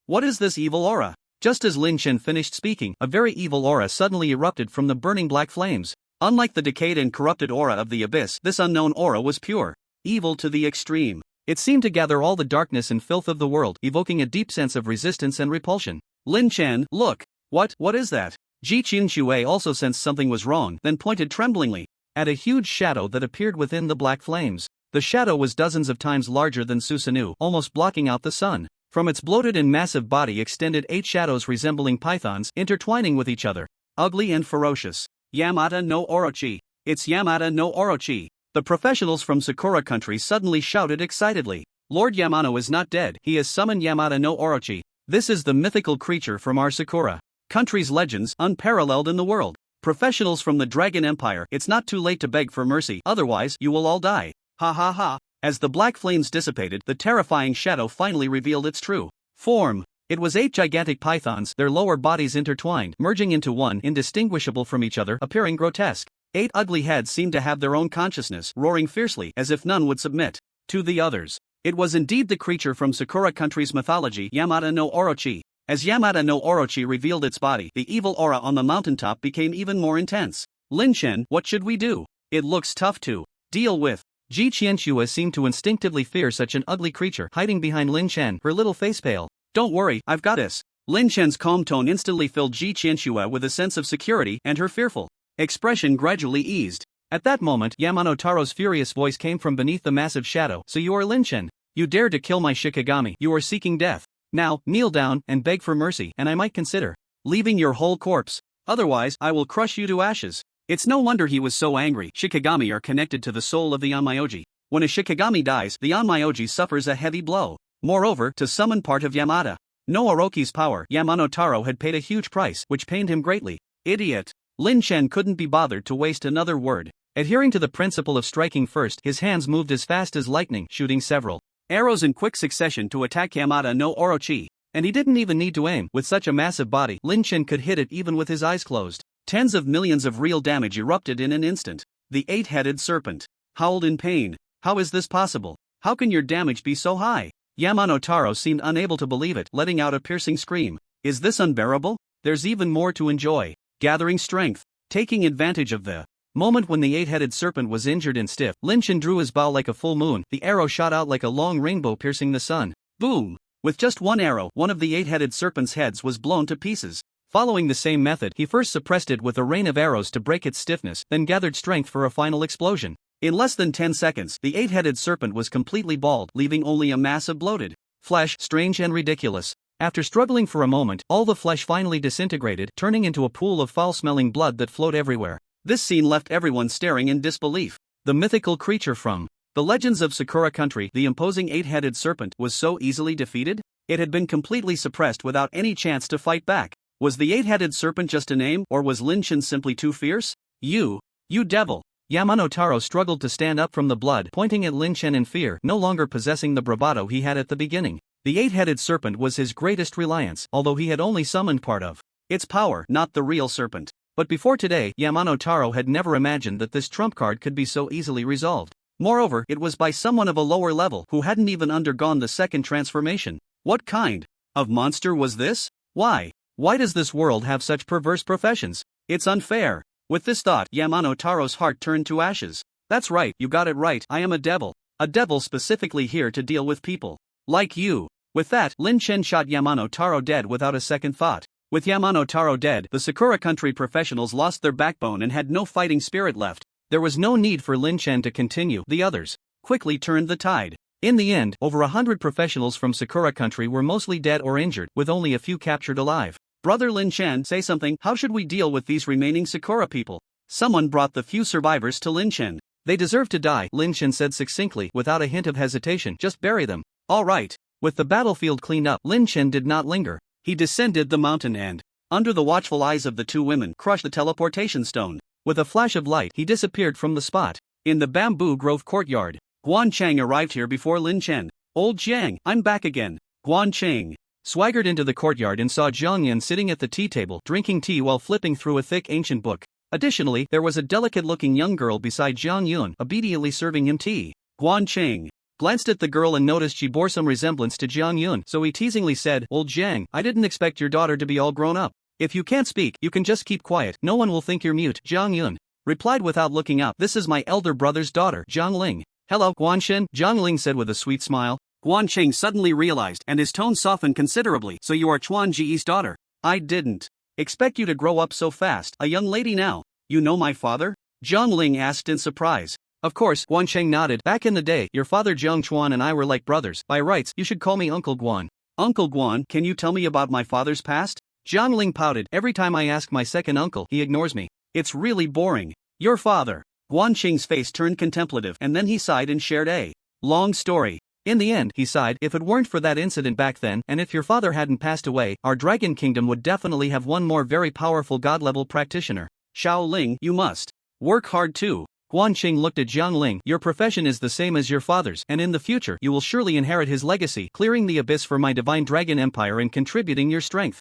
what is this evil aura? Just as Lin Chen finished speaking, a very evil aura suddenly erupted from the burning black flames. Unlike the decayed and corrupted aura of the abyss, this unknown aura was pure evil to the extreme. It seemed to gather all the darkness and filth of the world, evoking a deep sense of resistance and repulsion. Lin Chen, look! What is that? Ji Qianxue also sensed something was wrong, then pointed tremblingly at a huge shadow that appeared within the black flames. The shadow was dozens of times larger than Susanoo, almost blocking out the sun. From its bloated and massive body extended 8 shadows resembling pythons, intertwining with each other. Ugly and ferocious. Yamata no Orochi. It's Yamata no Orochi. The professionals from Sakura country suddenly shouted excitedly. Lord Yamano is not dead, he has summoned Yamata no Orochi. This is the mythical creature from our Sakura country's legends, unparalleled in the world. Professionals from the Dragon Empire, it's not too late to beg for mercy, otherwise you will all die. Ha ha ha. As the black flames dissipated, the terrifying shadow finally revealed its true form. It was 8 gigantic pythons, their lower bodies intertwined, merging into one, indistinguishable from each other, appearing grotesque. 8 ugly heads seemed to have their own consciousness, roaring fiercely, as if none would submit to the others. It was indeed the creature from Sakura country's mythology, Yamata no Orochi. As Yamata no Orochi revealed its body, the evil aura on the mountaintop became even more intense. Lin Chen, what should we do? It looks tough to deal with. Ji Qianxue seemed to instinctively fear such an ugly creature hiding behind Lin Chen, her little face pale. Don't worry, I've got this. Lin Chen's calm tone instantly filled Ji Qianxue with a sense of security, and her fearful expression gradually eased. At that moment, Yamano Taro's furious voice came from beneath the massive shadow. So you are Lin Chen. You dared to kill my Shikigami. You are seeking death. Now, kneel down and beg for mercy, and I might consider leaving your whole corpse. Otherwise, I will crush you to ashes. It's no wonder he was so angry. Shikigami are connected to the soul of the Onmyoji. When a Shikigami dies, the Onmyoji suffers a heavy blow. Moreover, to summon part of Yamata no Orochi's power, Yamano Taro had paid a huge price, which pained him greatly. Idiot. Lin Chen couldn't be bothered to waste another word. Adhering to the principle of striking first, his hands moved as fast as lightning, shooting several arrows in quick succession to attack Yamata no Orochi. And he didn't even need to aim. With such a massive body, Lin Chen could hit it even with his eyes closed. Tens of millions of real damage erupted in an instant. The 8-headed serpent howled in pain. How is this possible? How can your damage be so high? Yamano Taro seemed unable to believe it, letting out a piercing scream. Is this unbearable? There's even more to enjoy. Gathering strength. Taking advantage of the moment when the 8-headed serpent was injured and stiff, Lin Chen drew his bow like a full moon. The arrow shot out like a long rainbow piercing the sun. Boom! With just one arrow, one of the 8-headed serpent's heads was blown to pieces. Following the same method, he first suppressed it with a rain of arrows to break its stiffness, then gathered strength for a final explosion. In less than 10 seconds, the 8-headed serpent was completely bald, leaving only a mass of bloated flesh, strange and ridiculous. After struggling for a moment, all the flesh finally disintegrated, turning into a pool of foul-smelling blood that flowed everywhere. This scene left everyone staring in disbelief. The mythical creature from the legends of Sakura country, the imposing 8-headed serpent, was so easily defeated? It had been completely suppressed without any chance to fight back. Was the 8-headed serpent just a name, or was Lin Chen simply too fierce? You devil! Yamano Taro struggled to stand up from the blood, pointing at Lin Chen in fear, no longer possessing the bravado he had at the beginning. The 8-headed serpent was his greatest reliance, although he had only summoned part of It's power, not the real serpent. But before today, Yamano Taro had never imagined that this trump card could be so easily resolved. Moreover, it was by someone of a lower level who hadn't even undergone the second transformation. What kind of monster was this? Why? Why does this world have such perverse professions? It's unfair. With this thought, Yamano Taro's heart turned to ashes. That's right, you got it right, I am a devil. A devil specifically here to deal with people like you. With that, Lin Chen shot Yamano Taro dead without a second thought. With Yamano Taro dead, the Sakura country professionals lost their backbone and had no fighting spirit left. There was no need for Lin Chen to continue. The others quickly turned the tide. In the end, over 100 professionals from Sakura country were mostly dead or injured, with only a few captured alive. Brother Lin Chen, say something, how should we deal with these remaining Sakura people? Someone brought the few survivors to Lin Chen. They deserve to die, Lin Chen said succinctly, without a hint of hesitation, just bury them. All right. With the battlefield cleaned up, Lin Chen did not linger. He descended the mountain and, under the watchful eyes of the two women, crushed the teleportation stone. With a flash of light, he disappeared from the spot. In the bamboo grove courtyard, Guan Chang arrived here before Lin Chen. Old Jiang, I'm back again. Guan Chang swaggered into the courtyard and saw Zhang Yun sitting at the tea table, drinking tea while flipping through a thick ancient book. Additionally, there was a delicate-looking young girl beside Zhang Yun, obediently serving him tea. Guan Chang glanced at the girl and noticed she bore some resemblance to Zhang Yun, so he teasingly said, Old Jiang, I didn't expect your daughter to be all grown up. If you can't speak, you can just keep quiet, no one will think you're mute. Zhang Yun replied without looking up, this is my elder brother's daughter, Zhang Ling. Hello, Guanshen, Zhang Ling said with a sweet smile. Guan Cheng suddenly realized, and his tone softened considerably, so you are Chuan Ji's daughter. I didn't expect you to grow up so fast, a young lady now. You know my father? Zhang Ling asked in surprise. Of course, Guan Cheng nodded. Back in the day, your father Zhang Chuan and I were like brothers. By rights, you should call me Uncle Guan. Uncle Guan, can you tell me about my father's past? Zhang Ling pouted. Every time I ask my second uncle, he ignores me. It's really boring. Your father. Guan Cheng's face turned contemplative, and then he sighed and shared a long story. In the end, he sighed, if it weren't for that incident back then, and if your father hadn't passed away, our dragon kingdom would definitely have one more very powerful god-level practitioner. Xiao Ling, you must work hard too. Guan Cheng looked at Zhang Ling. Your profession is the same as your father's, and in the future, you will surely inherit his legacy, clearing the abyss for my divine dragon empire and contributing your strength.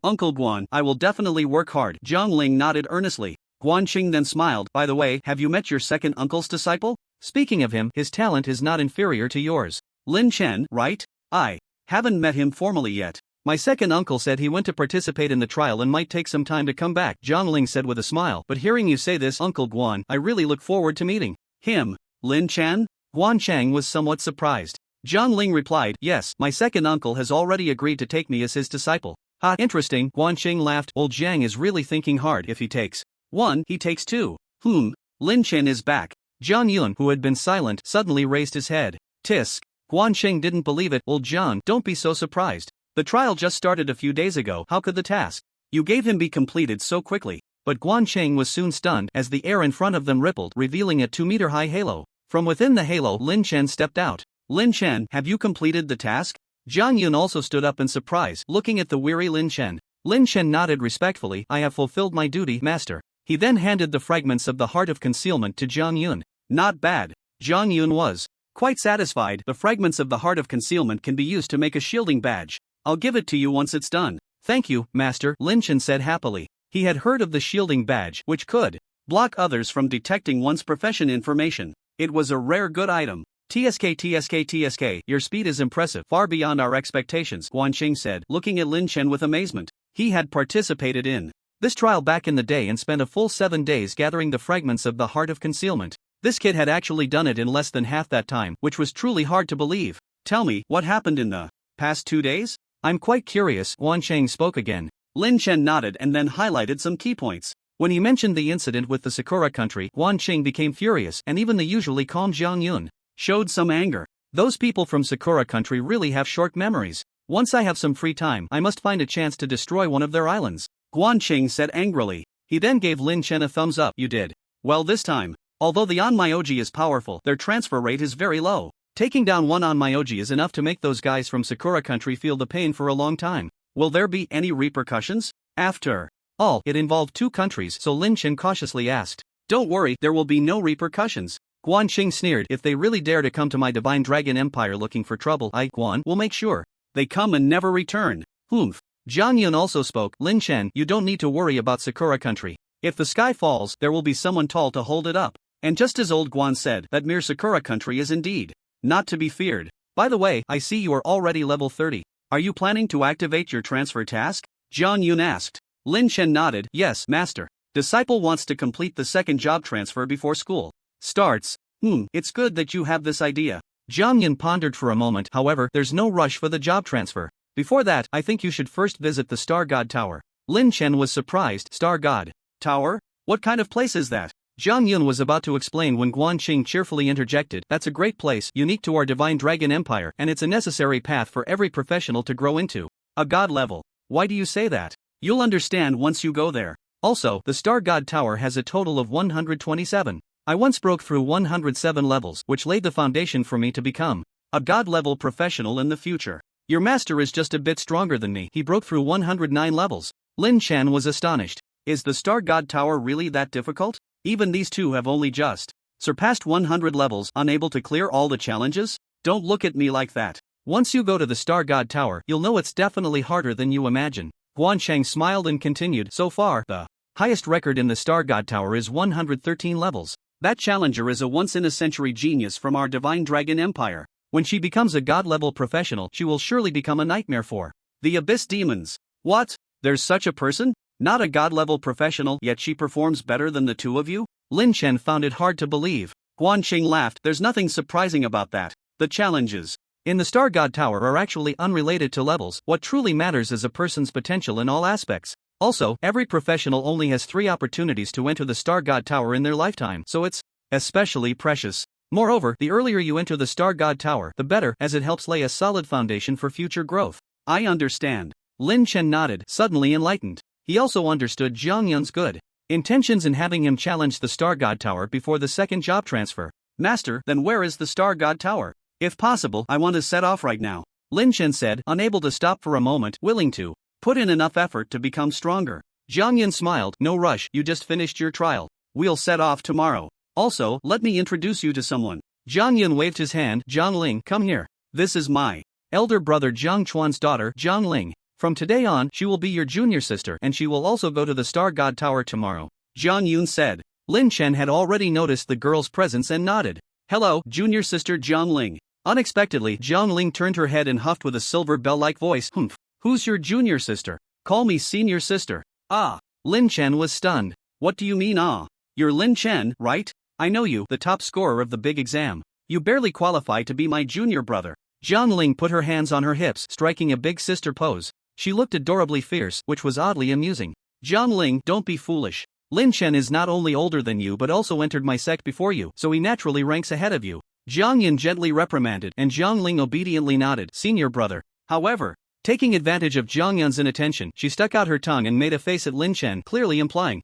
Uncle Guan, I will definitely work hard. Zhang Ling nodded earnestly. Guan Cheng then smiled. By the way, have you met your second uncle's disciple? Speaking of him, his talent is not inferior to yours. Lin Chen, right? I haven't met him formally yet. My second uncle said he went to participate in the trial and might take some time to come back, Zhang Ling said with a smile. But hearing you say this, Uncle Guan, I really look forward to meeting him. Lin Chen? Guan Chang was somewhat surprised. Zhang Ling replied, yes, my second uncle has already agreed to take me as his disciple. Ha, interesting, Guan Cheng laughed. Old Jiang is really thinking hard. If he takes one, he takes two. Lin Chen is back. Zhang Yun, who had been silent, suddenly raised his head. Tisk. Guan Cheng didn't believe it. Old Zhang, don't be so surprised. The trial just started a few days ago. How could the task you gave him be completed so quickly? But Guan Cheng was soon stunned as the air in front of them rippled, revealing a 2-meter-high halo. From within the halo, Lin Chen stepped out. Lin Chen, have you completed the task? Zhang Yun also stood up in surprise, looking at the weary Lin Chen. Lin Chen nodded respectfully. I have fulfilled my duty, master. He then handed the fragments of the Heart of Concealment to Zhang Yun. Not bad. Zhang Yun was quite satisfied. The fragments of the Heart of Concealment can be used to make a shielding badge. I'll give it to you once it's done. Thank you, master, Lin Chen said happily. He had heard of the shielding badge, which could block others from detecting one's profession information. It was a rare good item. TSK, your speed is impressive, far beyond our expectations, Guan Cheng said, looking at Lin Chen with amazement. He had participated in this trial back in the day and spent a full 7 days gathering the fragments of the Heart of Concealment. This kid had actually done it in less than half that time, which was truly hard to believe. Tell me, what happened in the past 2 days? I'm quite curious, Guan Cheng spoke again. Lin Chen nodded and then highlighted some key points. When he mentioned the incident with the Sakura country, Guan Cheng became furious, and even the usually calm Zhang Yun showed some anger. Those people from Sakura country really have short memories. Once I have some free time, I must find a chance to destroy one of their islands, Guan Cheng said angrily. He then gave Lin Chen a thumbs up. You did well this time. Although the Onmyoji is powerful, their transfer rate is very low. Taking down one Onmyoji is enough to make those guys from Sakura country feel the pain for a long time. Will there be any repercussions? After all, it involved 2 countries, so Lin Chen cautiously asked. Don't worry, there will be no repercussions. Guan Cheng sneered. If they really dare to come to my divine dragon empire looking for trouble, Guan, will make sure they come and never return. Jiang Yun also spoke. Lin Chen, you don't need to worry about Sakura country. If the sky falls, there will be someone tall to hold it up. And just as old Guan said, that mere Sakura country is indeed not to be feared. By the way, I see you are already level 30. Are you planning to activate your transfer task? Jiang Yun asked. Lin Chen nodded. Yes, master. Disciple wants to complete the second job transfer before school starts. It's good that you have this idea. Jiang Yun pondered for a moment. However, there's no rush for the job transfer. Before that, I think you should first visit the Star God Tower. Lin Chen was surprised. Star God Tower? What kind of place is that? Jiang Yun was about to explain when Guan Qing cheerfully interjected. That's a great place, unique to our Divine Dragon Empire, and it's a necessary path for every professional to grow into. A god level. Why do you say that? You'll understand once you go there. Also, the Star God Tower has a total of 127. I once broke through 107 levels, which laid the foundation for me to become a god-level professional in the future. Your master is just a bit stronger than me. He broke through 109 levels. Lin Chen was astonished. Is the Star God Tower really that difficult? Even these two have only just surpassed 100 levels, unable to clear all the challenges? Don't look at me like that. Once you go to the Star God Tower, you'll know it's definitely harder than you imagine. Guan Sheng smiled and continued. So far, the highest record in the Star God Tower is 113 levels. That challenger is a once-in-a-century genius from our Divine Dragon Empire. When she becomes a god-level professional, she will surely become a nightmare for the Abyss Demons. What? There's such a person? Not a god-level professional, yet she performs better than the two of you? Lin Chen found it hard to believe. Guan Qing laughed. There's nothing surprising about that. The challenges in the Star God Tower are actually unrelated to levels. What truly matters is a person's potential in all aspects. Also, every professional only has 3 opportunities to enter the Star God Tower in their lifetime, so it's especially precious. Moreover, the earlier you enter the Star God Tower, the better, as it helps lay a solid foundation for future growth. I understand. Lin Chen nodded, suddenly enlightened. He also understood Jiang Yun's good intentions in having him challenge the Star God Tower before the second job transfer. Master, then where is the Star God Tower? If possible, I want to set off right now. Lin Chen said, unable to stop for a moment, willing to put in enough effort to become stronger. Jiang Yun smiled. No rush, you just finished your trial. We'll set off tomorrow. Also, let me introduce you to someone. Jiang Yun waved his hand. Jiang Ling, come here. This is my elder brother Jiang Chuan's daughter, Jiang Ling. From today on, she will be your junior sister and she will also go to the Star God Tower tomorrow. Jiang Yun said. Lin Chen had already noticed the girl's presence and nodded. Hello, junior sister Jiang Ling. Unexpectedly, Jiang Ling turned her head and huffed with a silver bell-like voice. Who's your junior sister? Call me senior sister. Ah. Lin Chen was stunned. What do you mean ah? You're Lin Chen, right? I know you, the top scorer of the big exam. You barely qualify to be my junior brother. Jiang Ling put her hands on her hips, striking a big sister pose. She looked adorably fierce, which was oddly amusing. Jiang Ling, don't be foolish. Lin Chen is not only older than you but also entered my sect before you, so he naturally ranks ahead of you. Jiang Yun gently reprimanded, and Jiang Ling obediently nodded. Senior brother. However, taking advantage of Jiang Yun's inattention, she stuck out her tongue and made a face at Lin Chen, clearly implying,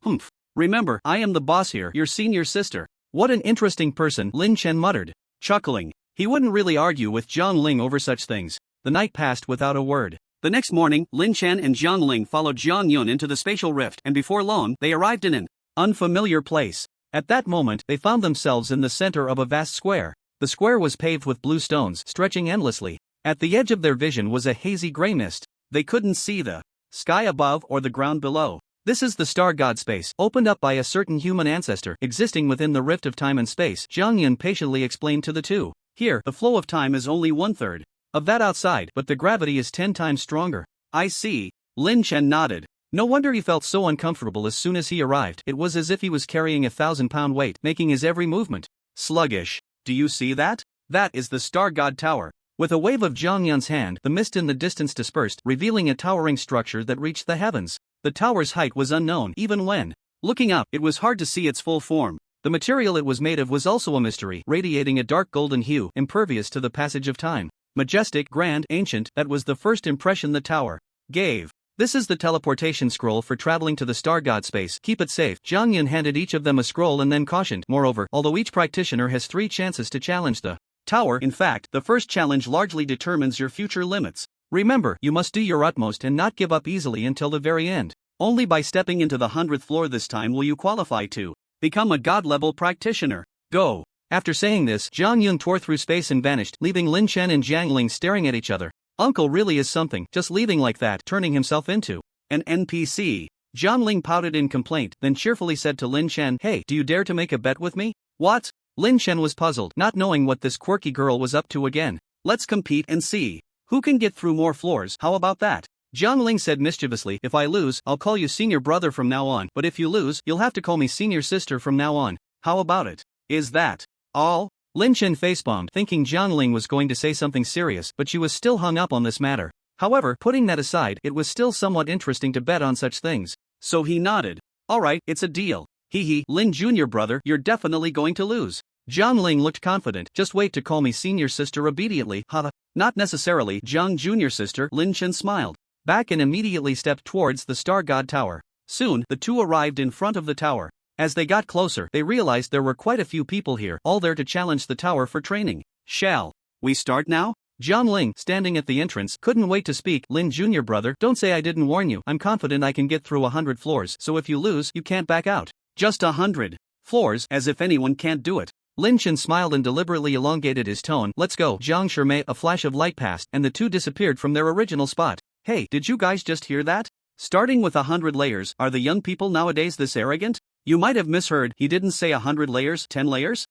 Remember, I am the boss here, your senior sister. What an interesting person, Lin Chen muttered, chuckling. He wouldn't really argue with Jiang Ling over such things. The night passed without a word. The next morning, Lin Chen and Jiang Ling followed Jiang Yun into the spatial rift, and before long, they arrived in an unfamiliar place. At that moment, they found themselves in the center of a vast square. The square was paved with blue stones, stretching endlessly. At the edge of their vision was a hazy gray mist. They couldn't see the sky above or the ground below. This is the Star God space, opened up by a certain human ancestor, existing within the rift of time and space, Jiang Yun patiently explained to the two. Here, the flow of time is only 1/3 of that outside, but the gravity is 10 times stronger. I see. Lin Chen nodded. No wonder he felt so uncomfortable as soon as he arrived. It was as if he was carrying a 1,000-pound weight, making his every movement sluggish. Do you see that? That is the Star God Tower. With a wave of Jiang Yun's hand, the mist in the distance dispersed, revealing a towering structure that reached the heavens. The tower's height was unknown, even when looking up, it was hard to see its full form. The material it was made of was also a mystery, radiating a dark golden hue, impervious to the passage of time. Majestic, grand, ancient, that was the first impression the tower gave. This is the teleportation scroll for traveling to the Star God space. Keep it safe. Jiang Yun handed each of them a scroll and then cautioned. Moreover, although each practitioner has 3 chances to challenge the tower, in fact, the first challenge largely determines your future limits. Remember, you must do your utmost and not give up easily until the very end. Only by stepping into the 100th floor this time will you qualify to become a god-level practitioner. Go. After saying this, Jiang Yun tore through space and vanished, leaving Lin Chen and Jiang Ling staring at each other. Uncle really is something, just leaving like that, turning himself into an NPC. Jiang Ling pouted in complaint, then cheerfully said to Lin Chen, "Hey, do you dare to make a bet with me?" "What?" Lin Chen was puzzled, not knowing what this quirky girl was up to again. "Let's compete and see who can get through more floors, how about that?" Jiang Ling said mischievously, "If I lose, I'll call you senior brother from now on, but if you lose, you'll have to call me senior sister from now on. How about it? Is that all?" Lin Chen facepalmed, thinking Jiang Ling was going to say something serious, but she was still hung up on this matter. However, putting that aside, it was still somewhat interesting to bet on such things. So he nodded. "Alright, it's a deal. Hee, Lin Jr. brother, you're definitely going to lose." Jiang Ling looked confident. "Just wait to call me senior sister obediently, haha." "Not necessarily, Jiang Jr. sister," Lin Chen smiled back and immediately stepped towards the Star God Tower. Soon, the two arrived in front of the tower. As they got closer, they realized there were quite a few people here, all there to challenge the tower for training. "Shall we start now?" Jiang Ling, standing at the entrance, couldn't wait to speak. "Lin Jr. brother, don't say I didn't warn you. I'm confident I can get through 100 floors, so if you lose, you can't back out." "Just 100 floors, as if anyone can't do it." Lin Chen smiled and deliberately elongated his tone. "Let's go." Jiang Shermei, a flash of light passed, and the two disappeared from their original spot. "Hey, did you guys just hear that? Starting with 100 layers, are the young people nowadays this arrogant? You might have misheard, he didn't say 100 layers, 10 layers?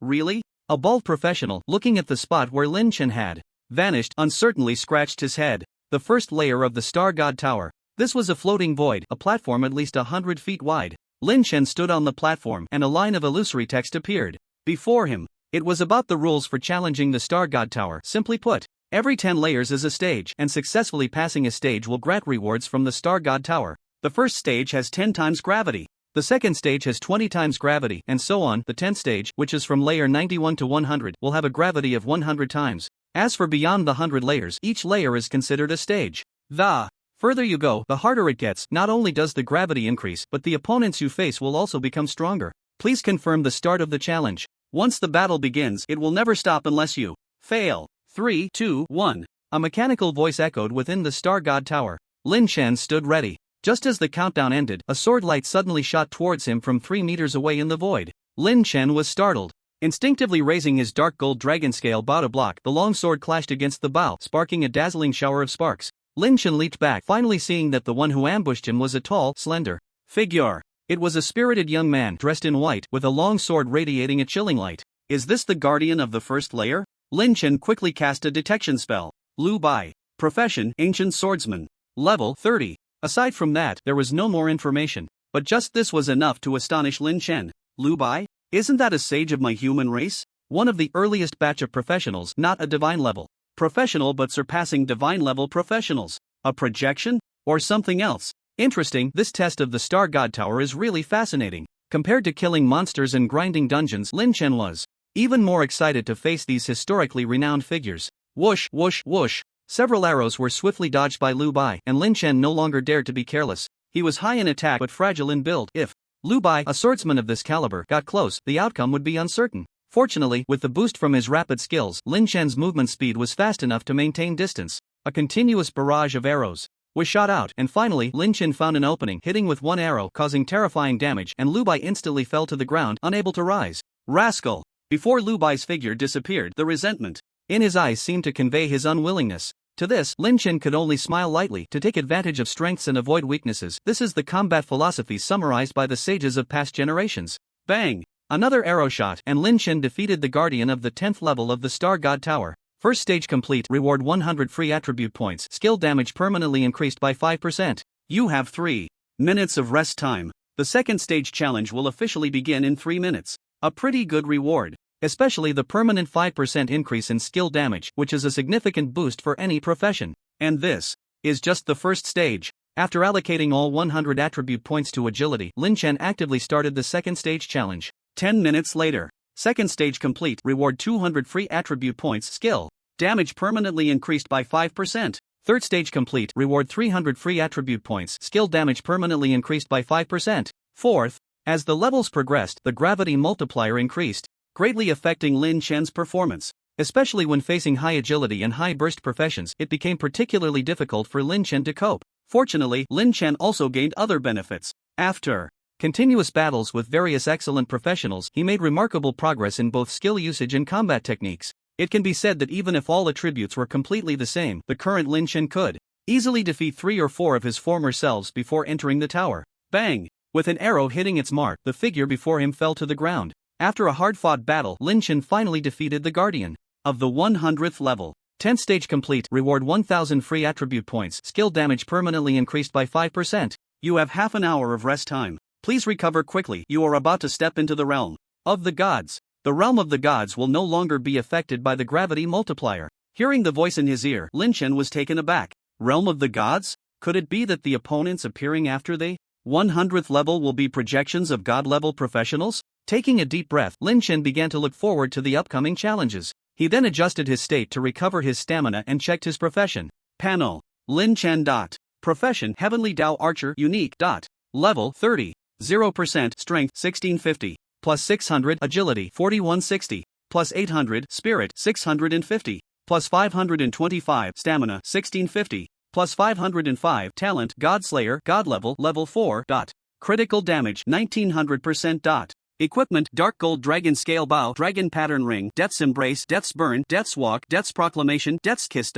Really?" A bald professional, looking at the spot where Lin Chen had vanished, uncertainly scratched his head. The first layer of the Star God Tower. This was a floating void, a platform at least 100 feet wide. Lin Chen stood on the platform, and a line of illusory text appeared before him. It was about the rules for challenging the Star God Tower. Simply put, every 10 layers is a stage, and successfully passing a stage will grant rewards from the Star God Tower. The first stage has 10 times gravity. The second stage has 20 times gravity, and so on. The 10th stage, which is from layer 91 to 100, will have a gravity of 100 times. As for beyond the 100 layers, each layer is considered a stage. The further you go, the harder it gets. Not only does the gravity increase, but the opponents you face will also become stronger. Please confirm the start of the challenge. Once the battle begins, it will never stop unless you fail. 3, 2, 1. A mechanical voice echoed within the Star God Tower. Lin Chen stood ready. Just as the countdown ended, a sword light suddenly shot towards him from 3 meters away in the void. Lin Chen was startled. Instinctively raising his dark gold dragon scale bow to block, the long sword clashed against the bow, sparking a dazzling shower of sparks. Lin Chen leaped back, finally seeing that the one who ambushed him was a tall, slender figure. It was a spirited young man dressed in white, with a long sword radiating a chilling light. "Is this the guardian of the first layer?" Lin Chen quickly cast a detection spell. Lu Bai. Profession, Ancient Swordsman. Level 30. Aside from that, there was no more information. But just this was enough to astonish Lin Chen. "Lu Bai? Isn't that a sage of my human race? One of the earliest batch of professionals, not a divine level professional but surpassing divine level professionals. A projection? Or something else? Interesting, this test of the Star God Tower is really fascinating." Compared to killing monsters and grinding dungeons, Lin Chen was even more excited to face these historically renowned figures. Whoosh, whoosh, whoosh. Several arrows were swiftly dodged by Lu Bai, and Lin Chen no longer dared to be careless. He was high in attack but fragile in build. If Lu Bai, a swordsman of this caliber, got close, the outcome would be uncertain. Fortunately, with the boost from his rapid skills, Lin Chen's movement speed was fast enough to maintain distance. A continuous barrage of arrows was shot out, and finally, Lin Chen found an opening, hitting with one arrow, causing terrifying damage, and Lu Bai instantly fell to the ground, unable to rise. "Rascal!" Before Lu Bai's figure disappeared, the resentment in his eyes seemed to convey his unwillingness. To this, Lin Chen could only smile lightly. To take advantage of strengths and avoid weaknesses, this is the combat philosophy summarized by the sages of past generations. Bang! Another arrow shot, and Lin Chen defeated the guardian of the 10th level of the Star God Tower. First stage complete. Reward 100 free attribute points. Skill damage permanently increased by 5%. You have 3 minutes of rest time. The second stage challenge will officially begin in 3 minutes. A pretty good reward. Especially the permanent 5% increase in skill damage, which is a significant boost for any profession. And this is just the first stage. After allocating all 100 attribute points to agility, Lin Chen actively started the second stage challenge. 10 minutes later. Second stage complete. Reward 200 free attribute points. Skill damage permanently increased by 5%. Third stage complete. Reward 300 free attribute points. Skill damage permanently increased by 5%. Fourth, as the levels progressed, the gravity multiplier increased, greatly affecting Lin Chen's performance. Especially when facing high agility and high burst professions, it became particularly difficult for Lin Chen to cope. Fortunately, Lin Chen also gained other benefits. After continuous battles with various excellent professionals, he made remarkable progress in both skill usage and combat techniques. It can be said that even if all attributes were completely the same, the current Lin Chen could easily defeat 3 or 4 of his former selves before entering the tower. Bang! With an arrow hitting its mark, the figure before him fell to the ground. After a hard-fought battle, Lin Chen finally defeated the Guardian of the 100th level. 10th stage complete. Reward 1000 free attribute points. Skill damage permanently increased by 5%. You have half an hour of rest time. Please recover quickly. You are about to step into the realm of the gods. The realm of the gods will no longer be affected by the gravity multiplier. Hearing the voice in his ear, Lin Chen was taken aback. Realm of the gods? Could it be that the opponents appearing after the 100th level will be projections of god-level professionals? Taking a deep breath, Lin Chen began to look forward to the upcoming challenges. He then adjusted his state to recover his stamina and checked his profession. Panel. Lin Chen. Profession Heavenly Dao Archer Unique. Level 30. 0% Strength 1650. Plus 600 Agility 4160. Plus 800 Spirit 650. Plus 525 Stamina 1650. Plus 505 Talent Godslayer God Level 4. Critical damage 1900%. Equipment Dark Gold Dragon Scale Bow Dragon Pattern Ring Death's Embrace Death's Burn Death's Walk Death's Proclamation Death's Kiss.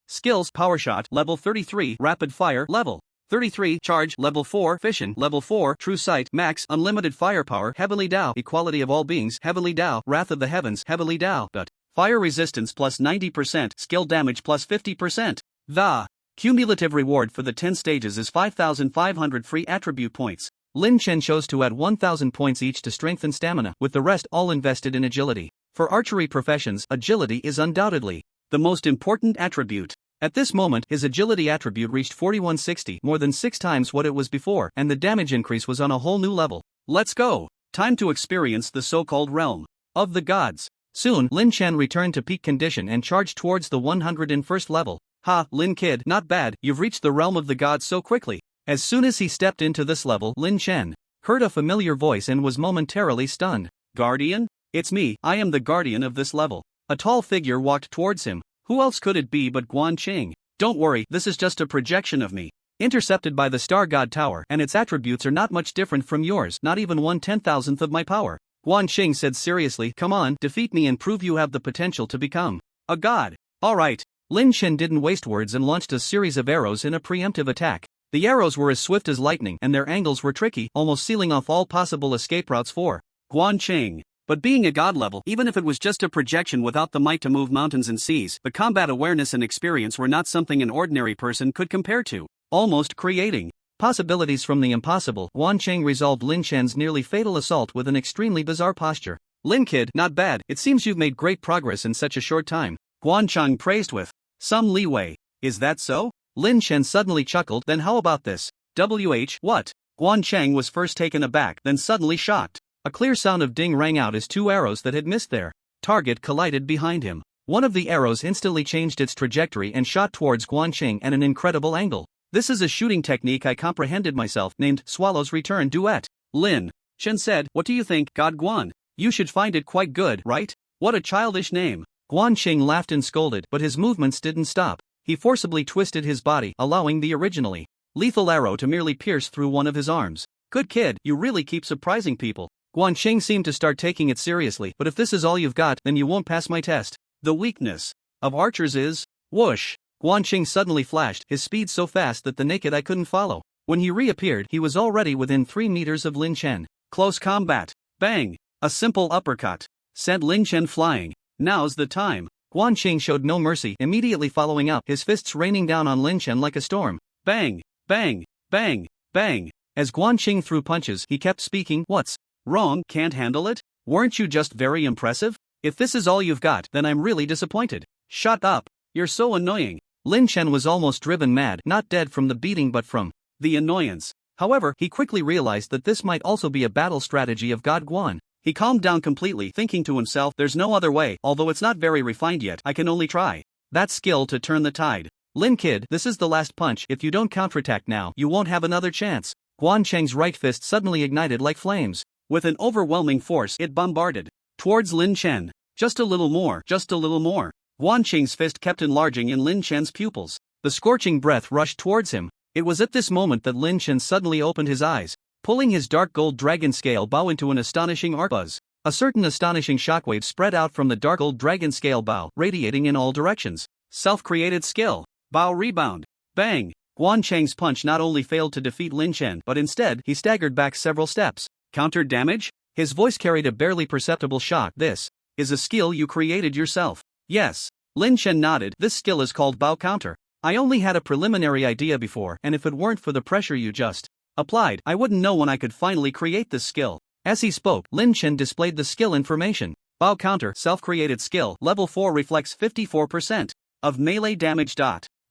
Skills Power Shot Level 33 Rapid Fire Level 33 Charge Level 4 Fission Level 4 True Sight Max Unlimited Firepower Heavenly Dao Equality of All Beings Heavenly Dao Wrath of the Heavens Heavenly Dao. Fire Resistance plus 90% Skill Damage plus 50%. The cumulative reward for the 10 stages is 5,500 free attribute points. Lin Chen chose to add 1,000 points each to strength and stamina, with the rest all invested in agility. For archery professions, agility is undoubtedly the most important attribute. At this moment, his agility attribute reached 4160, more than 6 times what it was before, and the damage increase was on a whole new level. Let's go! Time to experience the so-called realm of the gods. Soon, Lin Chen returned to peak condition and charged towards the 101st level. Ha, Lin kid, not bad, you've reached the realm of the gods so quickly. As soon as he stepped into this level, Lin Chen heard a familiar voice and was momentarily stunned. Guardian? It's me, I am the guardian of this level. A tall figure walked towards him. Who else could it be but Guan Qing? Don't worry, this is just a projection of me. Intercepted by the Star God Tower, and its attributes are not much different from yours, not even 1/10,000th of my power. Guan Qing said seriously, come on, defeat me and prove you have the potential to become a god. Alright. Lin Chen didn't waste words and launched a series of arrows in a preemptive attack. The arrows were as swift as lightning and their angles were tricky, almost sealing off all possible escape routes for Guan Qing. But being a god level, even if it was just a projection without the might to move mountains and seas, the combat awareness and experience were not something an ordinary person could compare to. Almost creating possibilities from the impossible, Guan Qing resolved Lin Chen's nearly fatal assault with an extremely bizarre posture. Lin kid, not bad, it seems you've made great progress in such a short time. Guan Qing praised with some leeway. Is that so? Lin Chen suddenly chuckled, then how about this? What? Guan Qing was first taken aback, then suddenly shocked. A clear sound of ding rang out as 2 arrows that had missed their target collided behind him. One of the arrows instantly changed its trajectory and shot towards Guan Qing at an incredible angle. This is a shooting technique I comprehended myself, named Swallow's Return Duet. Lin Chen said, what do you think, God Guan? You should find it quite good, right? What a childish name. Guan Qing laughed and scolded, but his movements didn't stop. He forcibly twisted his body, allowing the originally lethal arrow to merely pierce through one of his arms. Good kid, you really keep surprising people. Guan Qing seemed to start taking it seriously, but if this is all you've got, then you won't pass my test. The weakness of archers is whoosh. Guan Qing suddenly flashed, his speed so fast that the naked eye couldn't follow. When he reappeared, he was already within 3 meters of Lin Chen. Close combat. Bang! A simple uppercut sent Lin Chen flying. Now's the time. Guan Qing showed no mercy, immediately following up, his fists raining down on Lin Chen like a storm. Bang! Bang! Bang! Bang! As Guan Qing threw punches, he kept speaking, what's wrong, can't handle it? Weren't you just very impressive? If this is all you've got, then I'm really disappointed. Shut up! You're so annoying. Lin Chen was almost driven mad, not dead from the beating but from the annoyance. However, he quickly realized that this might also be a battle strategy of God Guan. He calmed down completely, thinking to himself, there's no other way, although it's not very refined yet, I can only try. That skill to turn the tide. Lin kid, this is the last punch, if you don't counterattack now, you won't have another chance. Guan Qing's right fist suddenly ignited like flames. With an overwhelming force, it bombarded towards Lin Chen. Just a little more, just a little more. Guan Qing's fist kept enlarging in Lin Chen's pupils. The scorching breath rushed towards him. It was at this moment that Lin Chen suddenly opened his eyes, pulling his dark gold dragon scale bow into an astonishing arc buzz. A certain astonishing shockwave spread out from the dark old dragon scale Bao, radiating in all directions. Self-created skill. Bao rebound. Bang! Guan Cheng's punch not only failed to defeat Lin Chen, but instead, he staggered back several steps. Counter damage? His voice carried a barely perceptible shock. This is a skill you created yourself. Yes. Lin Chen nodded. This skill is called Bao Counter. I only had a preliminary idea before, and if it weren't for the pressure you just applied, I wouldn't know when I could finally create this skill. As he spoke, Lin Chen displayed the skill information. Bao Counter, self-created skill, level 4 reflects 54% of melee damage.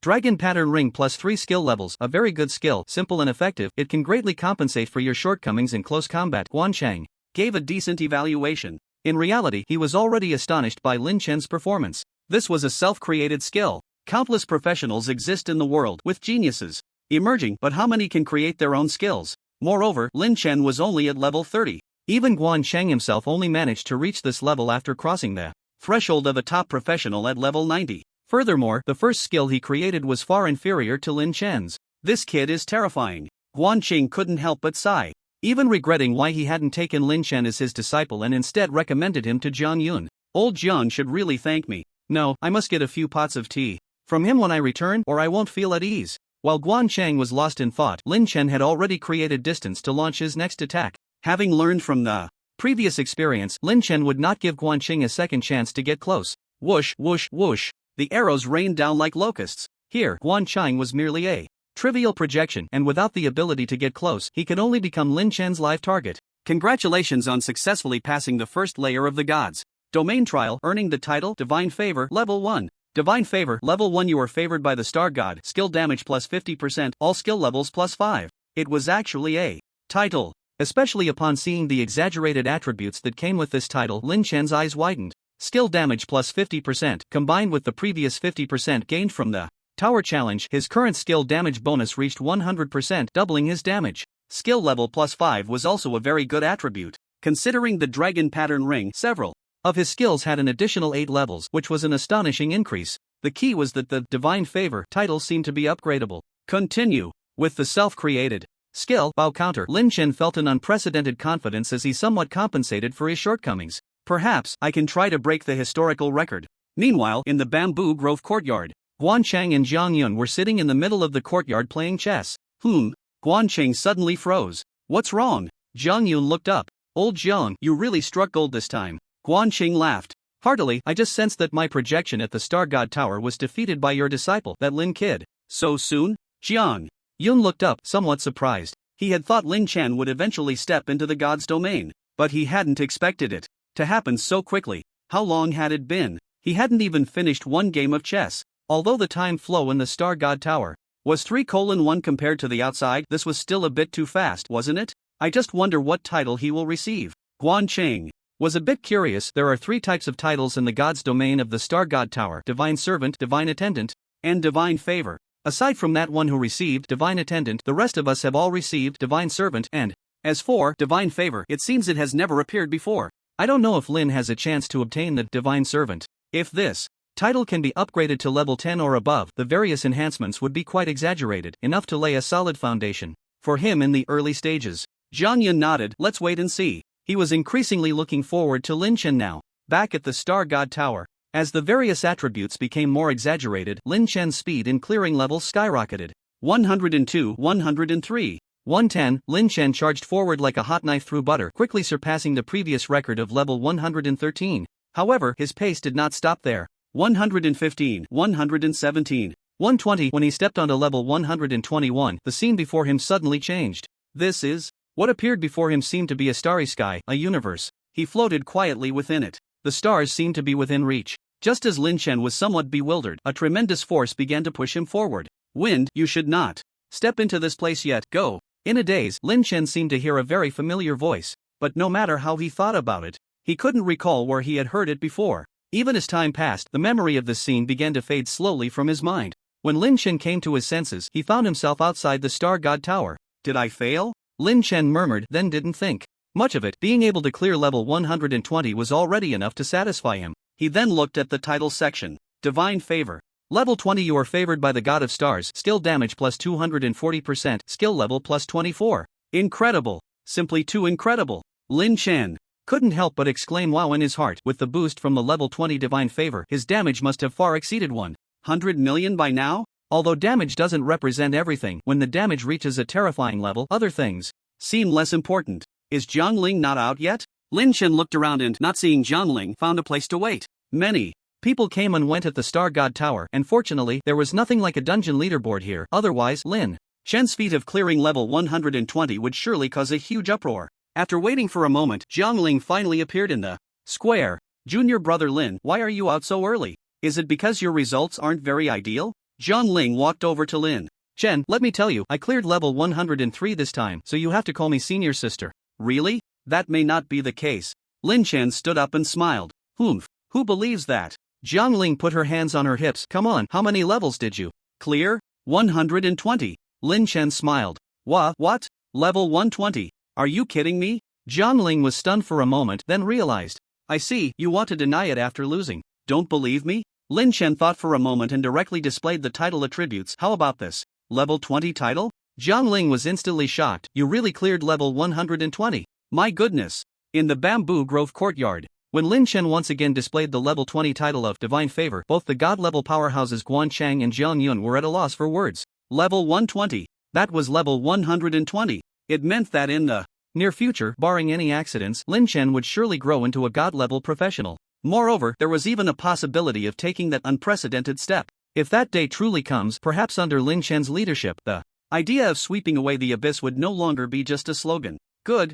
Dragon Pattern Ring plus 3 skill levels, a very good skill, simple and effective, it can greatly compensate for your shortcomings in close combat. Guan Cheng gave a decent evaluation. In reality, he was already astonished by Lin Chen's performance. This was a self-created skill. Countless professionals exist in the world, with geniuses emerging, but how many can create their own skills? Moreover, Lin Chen was only at level 30. Even Guan Cheng himself only managed to reach this level after crossing the threshold of a top professional at level 90. Furthermore, the first skill he created was far inferior to Lin Chen's. This kid is terrifying. Guan Cheng couldn't help but sigh, even regretting why he hadn't taken Lin Chen as his disciple and instead recommended him to Jiang Yun. Old Jiang should really thank me. No, I must get a few pots of tea from him when I return, or I won't feel at ease. While Guan Cheng was lost in thought, Lin Chen had already created distance to launch his next attack. Having learned from the previous experience, Lin Chen would not give Guan Cheng a second chance to get close. Whoosh, whoosh, whoosh. The arrows rained down like locusts. Here, Guan Cheng was merely a trivial projection, and without the ability to get close, he could only become Lin Chen's live target. Congratulations on successfully passing the first layer of the gods. Domain trial, earning the title Divine Favor, level 1. Divine Favor, level 1. You are favored by the Star God, skill damage plus 50%, all skill levels plus 5. It was actually a title. Especially upon seeing the exaggerated attributes that came with this title, Lin Chen's eyes widened. Skill damage plus 50%, combined with the previous 50% gained from the Tower Challenge, his current skill damage bonus reached 100%, doubling his damage. Skill level plus 5 was also a very good attribute. Considering the Dragon Pattern Ring, several of his skills had an additional 8 levels, which was an astonishing increase. The key was that the Divine Favor title seemed to be upgradable. Continue. With the self-created skill, Bao Counter, Lin Chen felt an unprecedented confidence as he somewhat compensated for his shortcomings. Perhaps I can try to break the historical record. Meanwhile, in the Bamboo Grove courtyard, Guan Cheng and Jiang Yun were sitting in the middle of the courtyard playing chess. Guan Cheng suddenly froze. What's wrong? Jiang Yun looked up. Old Jiang, you really struck gold this time. Guan Cheng laughed heartily. I just sensed that my projection at the Star God Tower was defeated by your disciple, that Lin kid. So soon? Jiang Yun looked up, somewhat surprised. He had thought Lin Chen would eventually step into the god's domain, but he hadn't expected it to happen so quickly. How long had it been? He hadn't even finished one game of chess. Although the time flow in the Star God Tower was 3:1 compared to the outside, this was still a bit too fast, wasn't it? I just wonder what title he will receive. Guan Cheng was a bit curious. There are 3 types of titles in the god's domain of the Star God Tower: Divine Servant, Divine Attendant, and Divine Favor. Aside from that one who received Divine Attendant, the rest of us have all received Divine Servant, and as for Divine Favor, it seems it has never appeared before. I don't know if Lin has a chance to obtain the Divine Servant. If this title can be upgraded to level 10 or above, the various enhancements would be quite exaggerated, enough to lay a solid foundation for him in the early stages. Jiang Yun nodded. Let's wait and see. He was increasingly looking forward to Lin Chen now. Back at the Star God Tower, as the various attributes became more exaggerated, Lin Chen's speed in clearing levels skyrocketed. 102, 103. 110, Lin Chen charged forward like a hot knife through butter, quickly surpassing the previous record of level 113. However, his pace did not stop there. 115, 117, 120. When he stepped onto level 121, the scene before him suddenly changed. This is what appeared before him seemed to be a starry sky, a universe. He floated quietly within it. The stars seemed to be within reach. Just as Lin Chen was somewhat bewildered, a tremendous force began to push him forward. Wind, you should not step into this place yet, go. In a daze, Lin Chen seemed to hear a very familiar voice, but no matter how he thought about it, he couldn't recall where he had heard it before. Even as time passed, the memory of this scene began to fade slowly from his mind. When Lin Chen came to his senses, he found himself outside the Star God Tower. Did I fail? Lin Chen murmured, then didn't think much of it. Being able to clear level 120 was already enough to satisfy him. He then looked at the title section. Divine Favor. Level 20. You are favored by the God of Stars. Skill damage plus 240%. Skill level plus 24. Incredible. Simply too incredible. Lin Chen couldn't help but exclaim wow in his heart. With the boost from the level 20 divine favor, his damage must have far exceeded 100 million by now? Although damage doesn't represent everything, when the damage reaches a terrifying level, other things seem less important. Is Jiangling not out yet? Lin Chen looked around and, not seeing Jiangling, found a place to wait. Many people came and went at the Star God Tower, and fortunately, there was nothing like a dungeon leaderboard here, otherwise, Lin Chen's feat of clearing level 120 would surely cause a huge uproar. After waiting for a moment, Jiangling finally appeared in the square. Junior brother Lin, why are you out so early? Is it because your results aren't very ideal? Jiangling walked over to Lin Chen. Let me tell you, I cleared level 103 this time, so you have to call me senior sister. Really? That may not be the case. Lin Chen stood up and smiled. Humph, who believes that? Jiangling put her hands on her hips. Come on, how many levels did you clear? 120. Lin Chen smiled. What? Level 120? Are you kidding me? Jiangling was stunned for a moment, then realized. I see, you want to deny it after losing. Don't believe me? Lin Chen thought for a moment and directly displayed the title attributes. How about this? Level 20 title? Jiangling was instantly shocked. You really cleared level 120. My goodness. In the Bamboo Grove courtyard, when Lin Chen once again displayed the level 20 title of Divine Favor, both the god-level powerhouses Guan Chang and Jiang Yun were at a loss for words. Level 120. That was level 120. It meant that in the near future, barring any accidents, Lin Chen would surely grow into a god-level professional. Moreover, there was even a possibility of taking that unprecedented step. If that day truly comes, perhaps under Lin Chen's leadership, the idea of sweeping away the abyss would no longer be just a slogan. Good.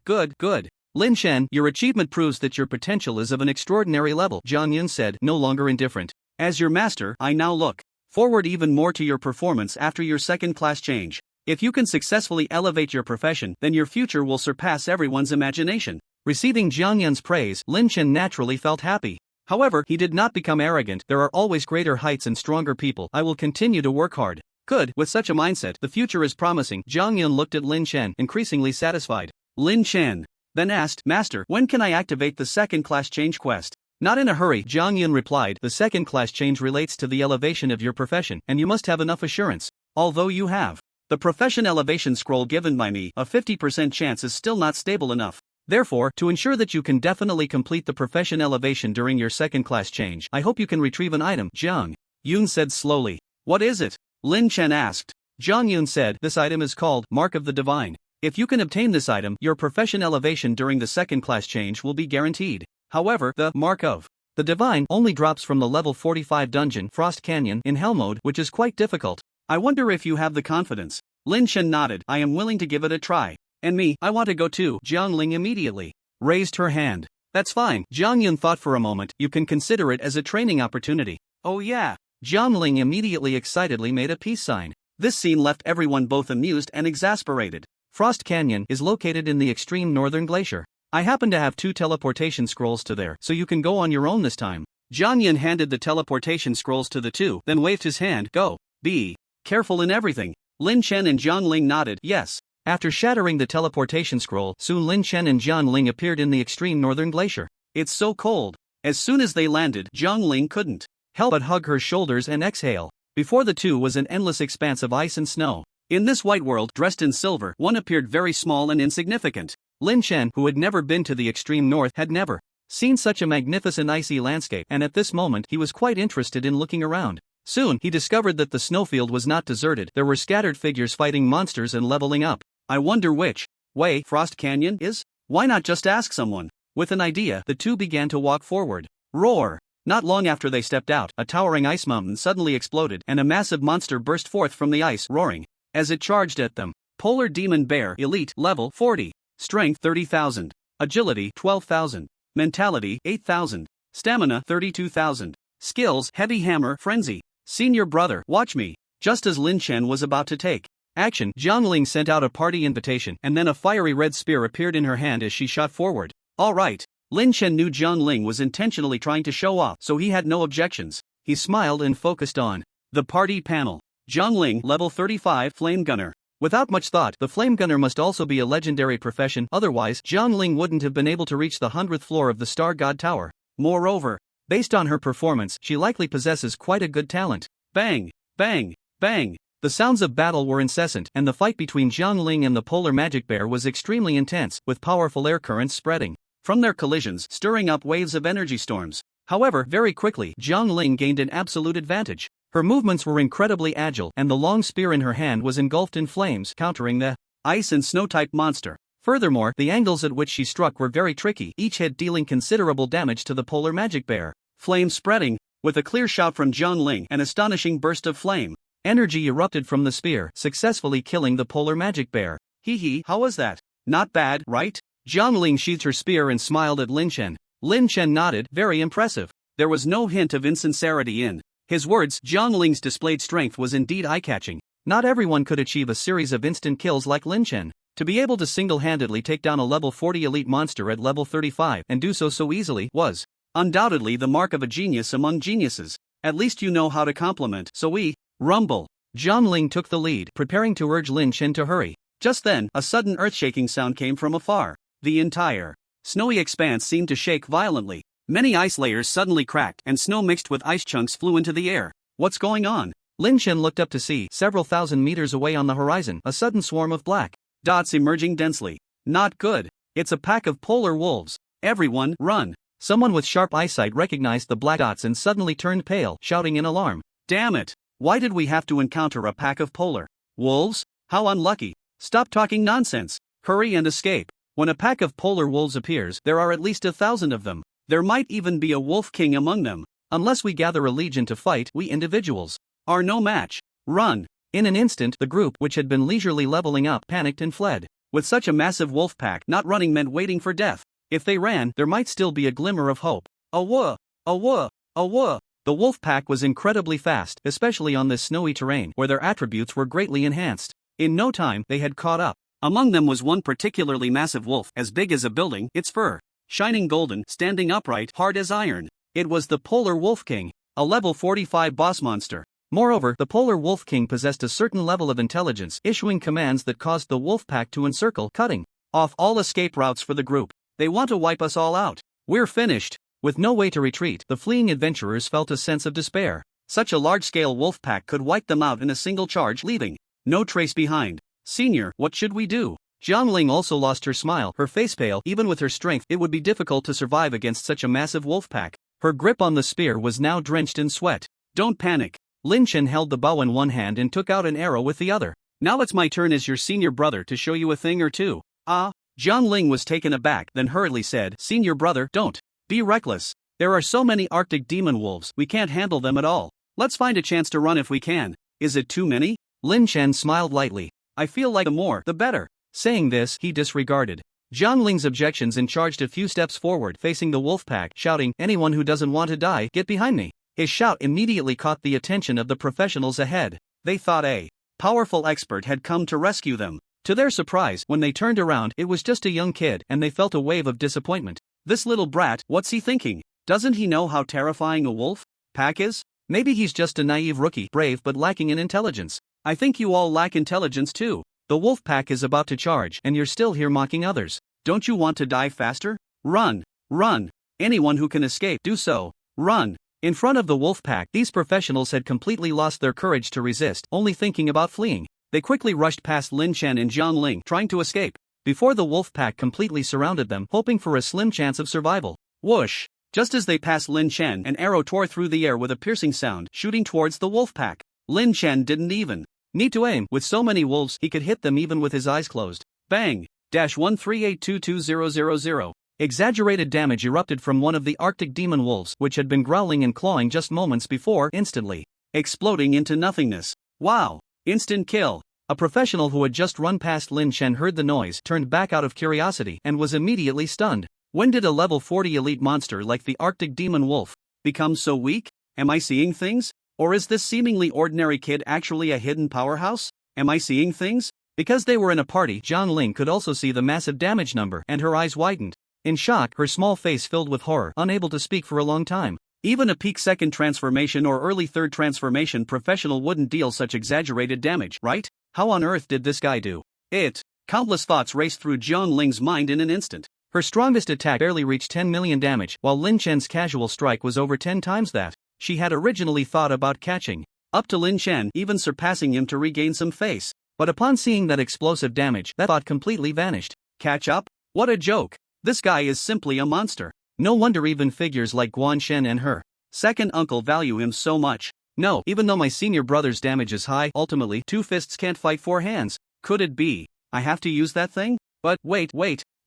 Lin Chen, your achievement proves that your potential is of an extraordinary level, Jiang Yun said, no longer indifferent. As your master, I now look forward even more to your performance after your second-class change. If you can successfully elevate your profession, then your future will surpass everyone's imagination. Receiving Jiang Yun's praise, Lin Chen naturally felt happy. However, he did not become arrogant. There are always greater heights and stronger people. I will continue to work hard. Good, with such a mindset, the future is promising. Jiang Yun looked at Lin Chen, increasingly satisfied. Lin Chen then asked, Master, when can I activate the second-class change quest? Not in a hurry, Jiang Yun replied. The second-class change relates to the elevation of your profession, and you must have enough assurance. Although you have the profession elevation scroll given by me, a 50% chance is still not stable enough. Therefore, to ensure that you can definitely complete the profession elevation during your second-class change, I hope you can retrieve an item, Jiang Yun said slowly. What is it? Lin Chen asked. Jiang Yun said, this item is called Mark of the Divine. If you can obtain this item, your profession elevation during the second-class change will be guaranteed. However, the Mark of the Divine only drops from the level 45 dungeon Frost Canyon in Hell mode, which is quite difficult. I wonder if you have the confidence. Lin Chen nodded. I am willing to give it a try. And me, I want to go too. Jiangling immediately raised her hand. That's fine. Jiang Yun thought for a moment. You can consider it as a training opportunity. Oh yeah. Jiangling immediately excitedly made a peace sign. This scene left everyone both amused and exasperated. Frost Canyon is located in the extreme northern glacier. I happen to have 2 teleportation scrolls to there, so you can go on your own this time. Jiang Yun handed the teleportation scrolls to the two, then waved his hand. Go. Be careful in everything. Lin Chen and Jiangling nodded. Yes. After shattering the teleportation scroll, soon Lin Chen and Jiangling appeared in the extreme northern glacier. It's so cold. As soon as they landed, Jiangling couldn't help but hug her shoulders and exhale. Before the two was an endless expanse of ice and snow. In this white world, dressed in silver, one appeared very small and insignificant. Lin Chen, who had never been to the extreme north, had never seen such a magnificent icy landscape, and at this moment he was quite interested in looking around. Soon he discovered that the snowfield was not deserted. There were scattered figures fighting monsters and leveling up. I wonder which way Frost Canyon is? Why not just ask someone? With an idea, the two began to walk forward. Roar! Not long after they stepped out, a towering ice mountain suddenly exploded and a massive monster burst forth from the ice, roaring as it charged at them. Polar Demon Bear, Elite, Level 40. Strength 30,000. Agility 12,000. Mentality 8,000. Stamina 32,000. Skills Heavy Hammer, Frenzy. Senior brother, watch me. Just as Lin Chen was about to take action, Jiangling sent out a party invitation, and then a fiery red spear appeared in her hand as she shot forward. Alright. Lin Chen knew Jiangling was intentionally trying to show off, so he had no objections. He smiled and focused on the party panel. Jiangling, level 35, Flame Gunner. Without much thought, the Flame Gunner must also be a legendary profession, otherwise, Jiangling wouldn't have been able to reach the 100th floor of the Star God Tower. Moreover, based on her performance, she likely possesses quite a good talent. Bang! Bang! Bang! The sounds of battle were incessant, and the fight between Jiangling and the Polar Magic Bear was extremely intense, with powerful air currents spreading from their collisions stirring up waves of energy storms. However, very quickly, Jiang Ling gained an absolute advantage. Her movements were incredibly agile, and the long spear in her hand was engulfed in flames, countering the ice and snow-type monster. Furthermore, the angles at which she struck were very tricky, each hit dealing considerable damage to the polar magic bear. Flame spreading, with a clear shout from Jiang Ling, an astonishing burst of flame. Energy erupted from the spear, successfully killing the polar magic bear. Hee, how was that? Not bad, right? Jiang Ling sheathed her spear and smiled at Lin Chen. Lin Chen nodded, very impressive. There was no hint of insincerity in his words. Jiang Ling's displayed strength was indeed eye-catching. Not everyone could achieve a series of instant kills like Lin Chen. To be able to single-handedly take down a level 40 elite monster at level 35 and do so easily was undoubtedly the mark of a genius among geniuses. At least you know how to compliment. So we rumble. Jiang Ling took the lead, preparing to urge Lin Chen to hurry. Just then, a sudden earth-shaking sound came from afar. The entire snowy expanse seemed to shake violently. Many ice layers suddenly cracked, and snow mixed with ice chunks flew into the air. What's going on? Lin Chen looked up to see, several thousand meters away on the horizon, a sudden swarm of black dots emerging densely. Not good. It's a pack of polar wolves. Everyone, run. Someone with sharp eyesight recognized the black dots and suddenly turned pale, shouting in alarm. Damn it! Why did we have to encounter a pack of polar wolves? How unlucky. Stop talking nonsense. Hurry and escape. When a pack of polar wolves appears, there are at least 1,000 of them. There might even be a wolf king among them. Unless we gather a legion to fight, we individuals are no match. Run. In an instant, the group, which had been leisurely leveling up, panicked and fled. With such a massive wolf pack, not running meant waiting for death. If they ran, there might still be a glimmer of hope. Awah! Awah! Awah! The wolf pack was incredibly fast, especially on this snowy terrain, where their attributes were greatly enhanced. In no time, they had caught up. Among them was one particularly massive wolf, as big as a building, its fur shining golden, standing upright, hard as iron. It was the Polar Wolf King, a level 45 boss monster. Moreover, the Polar Wolf King possessed a certain level of intelligence, issuing commands that caused the wolf pack to encircle, cutting off all escape routes for the group. They want to wipe us all out. We're finished. With no way to retreat, the fleeing adventurers felt a sense of despair. Such a large-scale wolf pack could wipe them out in a single charge, leaving no trace behind. Senior, what should we do? Jiang Ling also lost her smile, her face pale. Even with her strength, it would be difficult to survive against such a massive wolf pack. Her grip on the spear was now drenched in sweat. Don't panic. Lin Chen held the bow in one hand and took out an arrow with the other. Now it's my turn as your senior brother to show you a thing or two. Jiang Ling was taken aback, then hurriedly said, Senior brother, don't be reckless. There are so many Arctic demon wolves, we can't handle them at all. Let's find a chance to run if we can. Is it too many? Lin Chen smiled lightly. I feel like the more, the better. Saying this, he disregarded Jiang Ling's objections and charged a few steps forward, facing the wolf pack, shouting, Anyone who doesn't want to die, get behind me. His shout immediately caught the attention of the professionals ahead. They thought a powerful expert had come to rescue them. To their surprise, when they turned around, it was just a young kid, and they felt a wave of disappointment. This little brat, what's he thinking? Doesn't he know how terrifying a wolf pack is? Maybe he's just a naive rookie, brave but lacking in intelligence. I think you all lack intelligence too. The wolf pack is about to charge, and you're still here mocking others. Don't you want to die faster? Run! Run! Anyone who can escape, do so. Run! In front of the wolf pack, these professionals had completely lost their courage to resist, only thinking about fleeing. They quickly rushed past Lin Chen and Jiang Ling, trying to escape, before the wolf pack completely surrounded them, hoping for a slim chance of survival. Whoosh! Just as they passed Lin Chen, an arrow tore through the air with a piercing sound, shooting towards the wolf pack. Lin Chen didn't even need to aim. With so many wolves, he could hit them even with his eyes closed. Bang! -138220000. Exaggerated damage erupted from one of the Arctic demon wolves, which had been growling and clawing just moments before, instantly exploding into nothingness. Wow! Instant kill. A professional who had just run past Lin Chen heard the noise, turned back out of curiosity, and was immediately stunned. When did a level 40 elite monster like the Arctic demon wolf become so weak? Am I seeing things? Or is this seemingly ordinary kid actually a hidden powerhouse? Am I seeing things? Because they were in a party, Jiang Ling could also see the massive damage number, and her eyes widened. In shock, her small face filled with horror, unable to speak for a long time. Even a peak second transformation or early third transformation professional wouldn't deal such exaggerated damage, right? How on earth did this guy do it? Countless thoughts raced through Jiang Ling's mind in an instant. Her strongest attack barely reached 10 million damage, while Lin Chen's casual strike was over 10 times that she had originally thought about catching up to Lin Chen, even surpassing him to regain some face. But upon seeing that explosive damage, that thought completely vanished. Catch up? What a joke! This guy is simply a monster. No wonder even figures like Guan Shen and her second uncle value him so much. No, even though my senior brother's damage is high, ultimately, 2 fists can't fight 4 hands. Could it be I have to use that thing? But wait,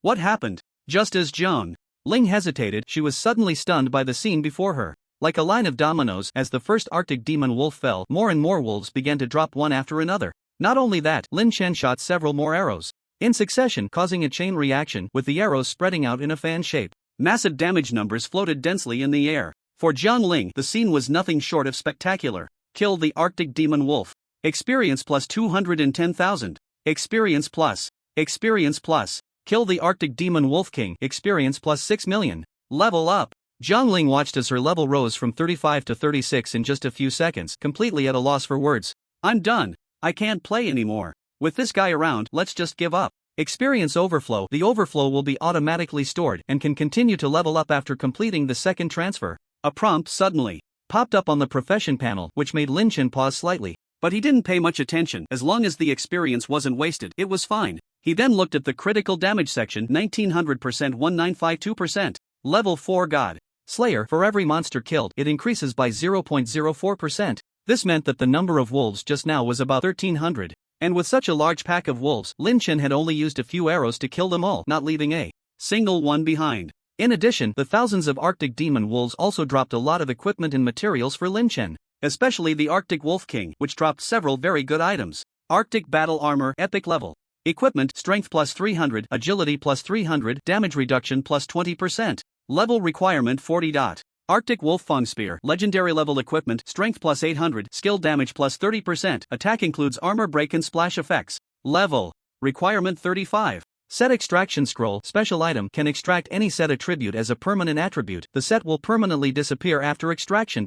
what happened? Just as Jiang Ling hesitated, she was suddenly stunned by the scene before her. Like a line of dominoes, as the first Arctic demon wolf fell, more and more wolves began to drop one after another. Not only that, Lin Chen shot several more arrows in succession, causing a chain reaction, with the arrows spreading out in a fan shape. Massive damage numbers floated densely in the air. For Jiang Ling, the scene was nothing short of spectacular. Kill the Arctic demon wolf. Experience plus 210,000. Experience plus. Kill the Arctic demon wolf king. Experience plus 6 million. Level up. Jiang Ling watched as her level rose from 35 to 36 in just a few seconds, completely at a loss for words. I'm done. I can't play anymore. With this guy around, let's just give up. Experience overflow. The overflow will be automatically stored and can continue to level up after completing the second transfer. A prompt suddenly popped up on the profession panel, which made Lin Chen pause slightly. But he didn't pay much attention. As long as the experience wasn't wasted, it was fine. He then looked at the critical damage section. 1900%, 1952%. Level 4 God Slayer. For every monster killed, it increases by 0.04%. This meant that the number of wolves just now was about 1300. And with such a large pack of wolves, Lin Chen had only used a few arrows to kill them all, not leaving a single one behind. In addition, the thousands of Arctic demon wolves also dropped a lot of equipment and materials for Lin Chen, especially the Arctic Wolf King, which dropped several very good items. Arctic Battle Armor, Epic Level. Equipment, Strength plus 300, Agility plus 300, Damage Reduction plus 20%. Level Requirement 40. Arctic Wolf Fang Spear, Legendary Level Equipment, Strength plus 800, Skill Damage plus 30%, Attack includes Armor Break and Splash Effects. Level Requirement 35. Set Extraction Scroll, Special Item, can extract any set attribute as a permanent attribute. The set will permanently disappear after extraction.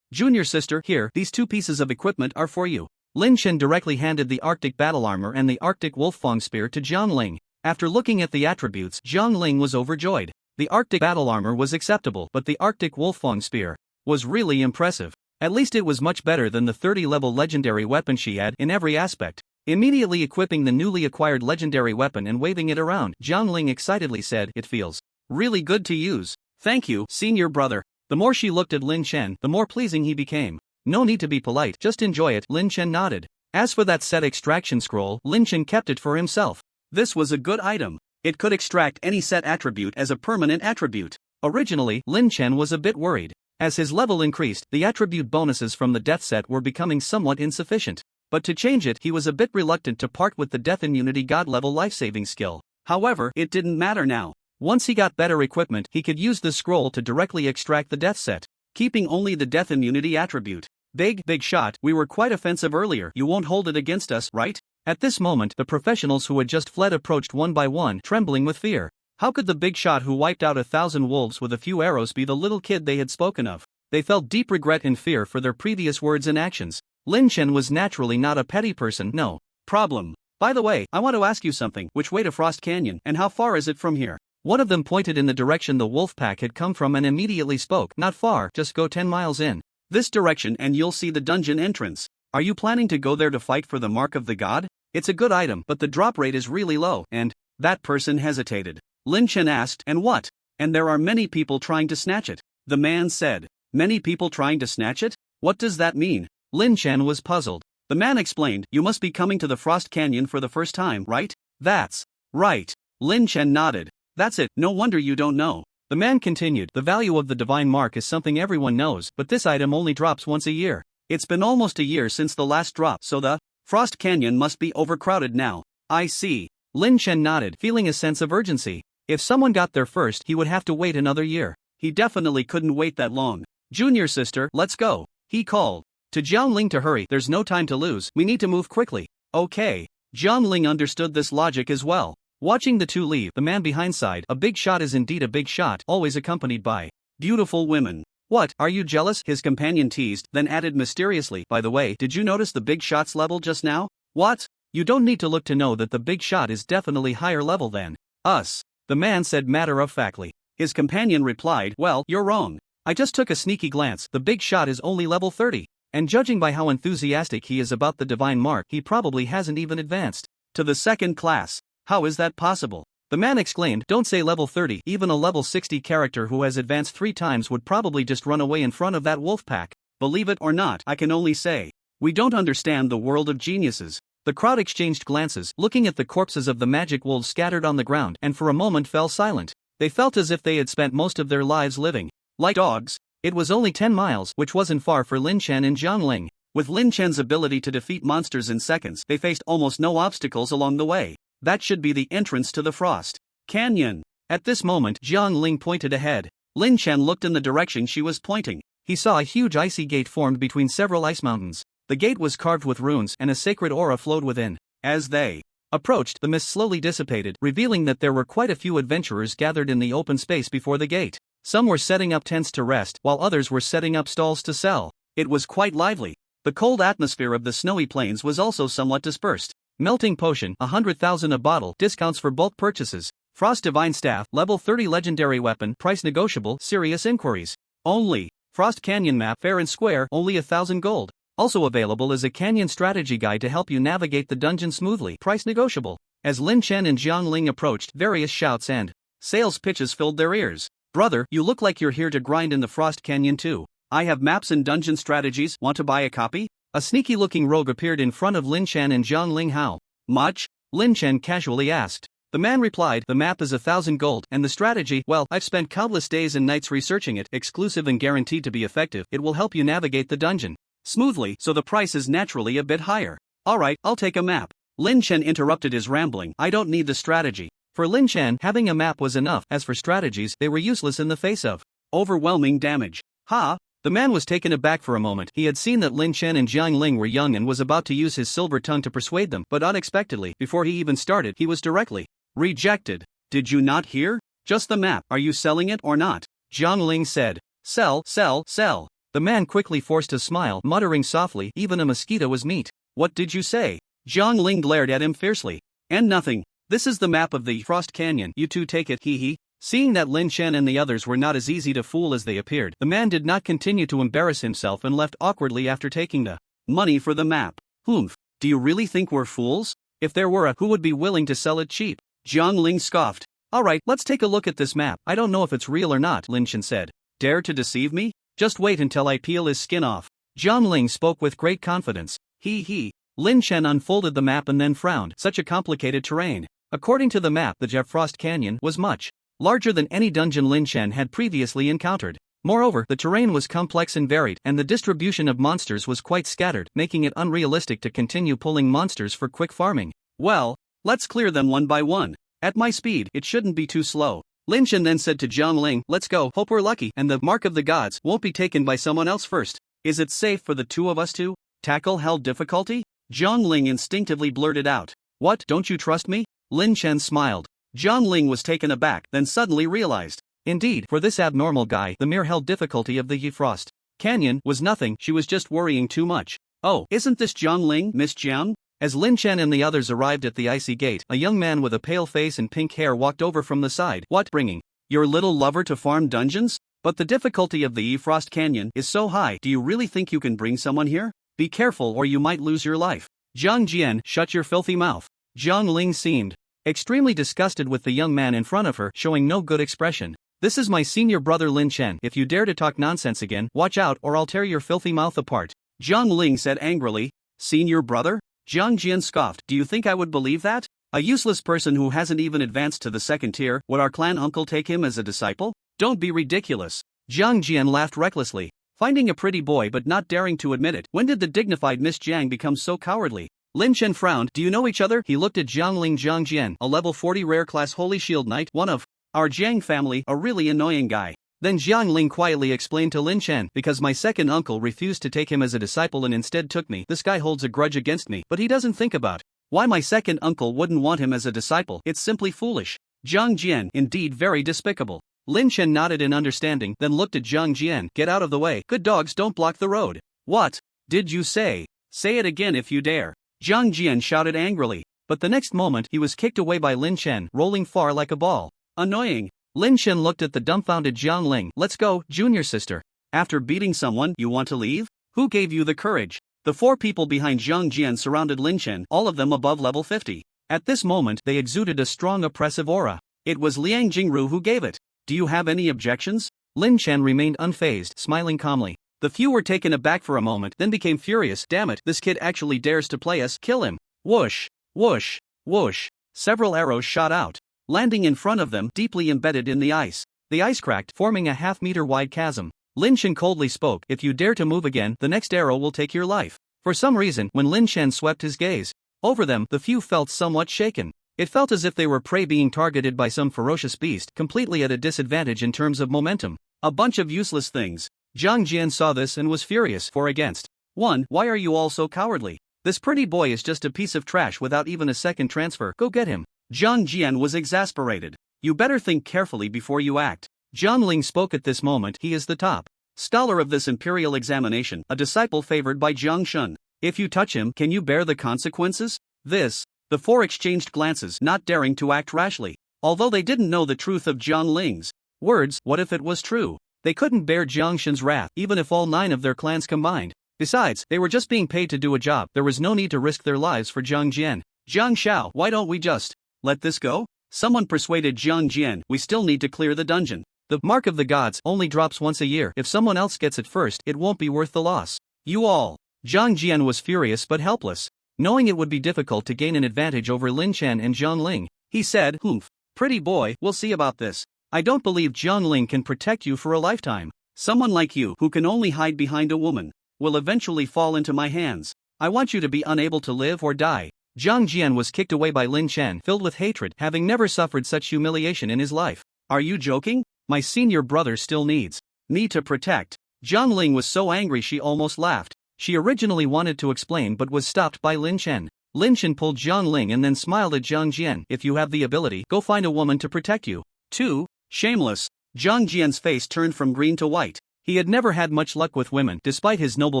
Junior sister, here, these 2 pieces of equipment are for you. Lin Chen directly handed the Arctic Battle Armor and the Arctic Wolf Fang Spear to Jiang Ling. After looking at the attributes, Jiang Ling was overjoyed. The Arctic Battle Armor was acceptable, but the Arctic Wolf Fang Spear was really impressive. At least it was much better than the 30-level legendary weapon she had in every aspect. Immediately equipping the newly acquired legendary weapon and waving it around, Jiang Ling excitedly said, "It feels really good to use. Thank you, senior brother." The more she looked at Lin Chen, the more pleasing he became. No need to be polite, just enjoy it, Lin Chen nodded. As for that set extraction scroll, Lin Chen kept it for himself. This was a good item. It could extract any set attribute as a permanent attribute. Originally, Lin Chen was a bit worried. As his level increased, the attribute bonuses from the death set were becoming somewhat insufficient. But to change it, he was a bit reluctant to part with the Death Immunity God level life-saving skill. However, it didn't matter now. Once he got better equipment, he could use the scroll to directly extract the death set, keeping only the Death Immunity attribute. Big shot, we were quite offensive earlier. You won't hold it against us, right? At this moment, the professionals who had just fled approached one by one, trembling with fear. How could the big shot who wiped out 1,000 wolves with a few arrows be the little kid they had spoken of? They felt deep regret and fear for their previous words and actions. Lin Chen was naturally not a petty person, no problem. By the way, I want to ask you something. Which way to Frost Canyon, and how far is it from here? One of them pointed in the direction the wolf pack had come from and immediately spoke. Not far, just go 10 miles in this direction and you'll see the dungeon entrance. Are you planning to go there to fight for the Mark of the God? It's a good item, but the drop rate is really low. And that person hesitated. Lin Chen asked, and what? And there are many people trying to snatch it. The man said, many people trying to snatch it? What does that mean? Lin Chen was puzzled. The man explained, you must be coming to the Frost Canyon for the first time, right? That's right. Lin Chen nodded. That's it, no wonder you don't know. The man continued, the value of the divine mark is something everyone knows, but this item only drops once a year. It's been almost a year since the last drop, so the Frost Canyon must be overcrowded now. I see. Lin Chen nodded, feeling a sense of urgency. If someone got there first, he would have to wait another year. He definitely couldn't wait that long. Junior sister, let's go. He called to Jiang Ling to hurry. There's no time to lose, we need to move quickly. Okay. Jiang Ling understood this logic as well. Watching the two leave, the man behind sighed, a big shot is indeed a big shot, always accompanied by beautiful women. What, are you jealous? His companion teased, then added mysteriously, by the way, did you notice the big shot's level just now? What? You don't need to look to know that the big shot is definitely higher level than us. The man said matter-of-factly. His companion replied, well, you're wrong. I just took a sneaky glance, the big shot is only level 30. And judging by how enthusiastic he is about the divine mark, he probably hasn't even advanced to the second class. How is that possible? The man exclaimed, don't say level 30, even a level 60 character who has advanced 3 times would probably just run away in front of that wolf pack. Believe it or not, I can only say, we don't understand the world of geniuses. The crowd exchanged glances, looking at the corpses of the magic wolves scattered on the ground, and for a moment fell silent. They felt as if they had spent most of their lives living like dogs. It was only 10 miles, which wasn't far for Lin Chen and Jiang Ling. With Lin Chen's ability to defeat monsters in seconds, they faced almost no obstacles along the way. That should be the entrance to the Frost Canyon. At this moment, Jiang Ling pointed ahead. Lin Chen looked in the direction she was pointing. He saw a huge icy gate formed between several ice mountains. The gate was carved with runes, and a sacred aura flowed within. As they approached, the mist slowly dissipated, revealing that there were quite a few adventurers gathered in the open space before the gate. Some were setting up tents to rest, while others were setting up stalls to sell. It was quite lively. The cold atmosphere of the snowy plains was also somewhat dispersed. Melting potion, 100,000 a bottle, discounts for bulk purchases. Frost Divine Staff, level 30 legendary weapon, price negotiable, serious inquiries only. Frost Canyon map, fair and square, only 1,000 gold. Also available is a canyon strategy guide to help you navigate the dungeon smoothly, price negotiable. As Lin Chen and Jiang Ling approached, various shouts and sales pitches filled their ears. Brother, you look like you're here to grind in the Frost Canyon too. I have maps and dungeon strategies, want to buy a copy? A sneaky-looking rogue appeared in front of Lin Chen and Jiang Ling. How much? Lin Chen casually asked. The man replied, the map is 1,000 gold, and the strategy, well, I've spent countless days and nights researching it, exclusive and guaranteed to be effective. It will help you navigate the dungeon smoothly, so the price is naturally a bit higher. Alright, I'll take a map. Lin Chen interrupted his rambling, I don't need the strategy. For Lin Chen, having a map was enough. As for strategies, they were useless in the face of overwhelming damage. Ha! The man was taken aback for a moment. He had seen that Lin Chen and Jiang Ling were young and was about to use his silver tongue to persuade them, but unexpectedly, before he even started, he was directly rejected. Did you not hear? Just the map, are you selling it or not? Jiang Ling said. Sell, sell, sell. The man quickly forced a smile, muttering softly, even a mosquito was meat. What did you say? Jiang Ling glared at him fiercely. And nothing. This is the map of the Frost Canyon, you two take it, hee hee. Seeing that Lin Chen and the others were not as easy to fool as they appeared, the man did not continue to embarrass himself and left awkwardly after taking the money for the map. Humph, do you really think we're fools? If there were a who would be willing to sell it cheap? Jiang Ling scoffed. Alright, let's take a look at this map. I don't know if it's real or not, Lin Chen said. Dare to deceive me? Just wait until I peel his skin off. Jiang Ling spoke with great confidence. Hee hee. Lin Chen unfolded the map and then frowned. Such a complicated terrain. According to the map, the Frost Canyon was much larger than any dungeon Lin Chen had previously encountered. Moreover, the terrain was complex and varied, and the distribution of monsters was quite scattered, making it unrealistic to continue pulling monsters for quick farming. Well, let's clear them one by one. At my speed, it shouldn't be too slow. Lin Chen then said to Jiang Ling, let's go, hope we're lucky, and the mark of the gods won't be taken by someone else first. Is it safe for the two of us to tackle hell difficulty? Jiang Ling instinctively blurted out. What, don't you trust me? Lin Chen smiled. Jiang Ling was taken aback, then suddenly realized. Indeed, for this abnormal guy, the mere hell difficulty of the Frost Canyon was nothing. She was just worrying too much. Oh, isn't this Jiang Ling, Miss Jiang? As Lin Chen and the others arrived at the icy gate, a young man with a pale face and pink hair walked over from the side. What, bringing your little lover to farm dungeons? But the difficulty of the Frost Canyon is so high. Do you really think you can bring someone here? Be careful or you might lose your life. Jiang Jian, shut your filthy mouth. Jiang Ling seemed extremely disgusted with the young man in front of her, showing no good expression. This is my senior brother Lin Chen. If you dare to talk nonsense again, watch out or I'll tear your filthy mouth apart. Jiang Ling said angrily. Senior brother? Jiang Jian scoffed. Do you think I would believe that? A useless person who hasn't even advanced to the second tier. Would our clan uncle take him as a disciple? Don't be ridiculous. Jiang Jian laughed recklessly. Finding a pretty boy but not daring to admit it. When did the dignified Miss Jiang become so cowardly? Lin Chen frowned. Do you know each other? He looked at Jiang Ling. Jiang Jian, a level 40 rare class holy shield knight, one of our Jiang family, a really annoying guy. Then Jiang Ling quietly explained to Lin Chen, because my second uncle refused to take him as a disciple and instead took me. This guy holds a grudge against me, but he doesn't think about why my second uncle wouldn't want him as a disciple. It's simply foolish. Jiang Jian, indeed very despicable. Lin Chen nodded in understanding, then looked at Jiang Jian. Get out of the way. Good dogs don't block the road. What did you say? Say it again if you dare. Jiang Jian shouted angrily, but the next moment he was kicked away by Lin Chen, rolling far like a ball. Annoying. Lin Chen looked at the dumbfounded Jiang Ling. Let's go, junior sister. After beating someone, you want to leave? Who gave you the courage? The four people behind Jiang Jian surrounded Lin Chen, all of them above level 50. At this moment they exuded a strong oppressive aura. It was Liang Jingru who gave it. Do you have any objections? Lin Chen remained unfazed, smiling calmly. The few were taken aback for a moment, then became furious. Damn it, this kid actually dares to play us. Kill him. Whoosh, whoosh, whoosh. Several arrows shot out, landing in front of them, deeply embedded in the ice. The ice cracked, forming a half-meter wide chasm. Lin Chen coldly spoke, if you dare to move again, the next arrow will take your life. For some reason, when Lin Chen swept his gaze over them, the few felt somewhat shaken. It felt as if they were prey being targeted by some ferocious beast, completely at a disadvantage in terms of momentum. A bunch of useless things. Zhang Jian saw this and was furious. For against 1, why are you all so cowardly? This pretty boy is just a piece of trash without even a second transfer. Go get him. Zhang Jian was exasperated. You better think carefully before you act. Zhang Ling spoke at this moment. He is the top scholar of this imperial examination, a disciple favored by Jiang Shun. If you touch him, can you bear the consequences? The four exchanged glances, not daring to act rashly. Although they didn't know the truth of Zhang Ling's words, what if it was true? They couldn't bear Jiang Shun's wrath, even if all 9 of their clans combined. Besides, they were just being paid to do a job. There was no need to risk their lives for Zhang Jian. Zhang Xiao, why don't we just let this go? Someone persuaded Zhang Jian, we still need to clear the dungeon. The mark of the gods only drops once a year. If someone else gets it first, it won't be worth the loss. You all. Zhang Jian was furious but helpless. Knowing it would be difficult to gain an advantage over Lin Chen and Zhang Ling, he said, Humph. Pretty boy, we'll see about this. I don't believe Zhang Ling can protect you for a lifetime. Someone like you, who can only hide behind a woman, will eventually fall into my hands. I want you to be unable to live or die. Zhang Jian was kicked away by Lin Chen, filled with hatred, having never suffered such humiliation in his life. Are you joking? My senior brother still needs me to protect. Zhang Ling was so angry she almost laughed. She originally wanted to explain but was stopped by Lin Chen. Lin Chen pulled Zhang Ling and then smiled at Zhang Jian. If you have the ability, go find a woman to protect you. 2. Shameless. Zhang Jian's face turned from green to white. He had never had much luck with women. Despite his noble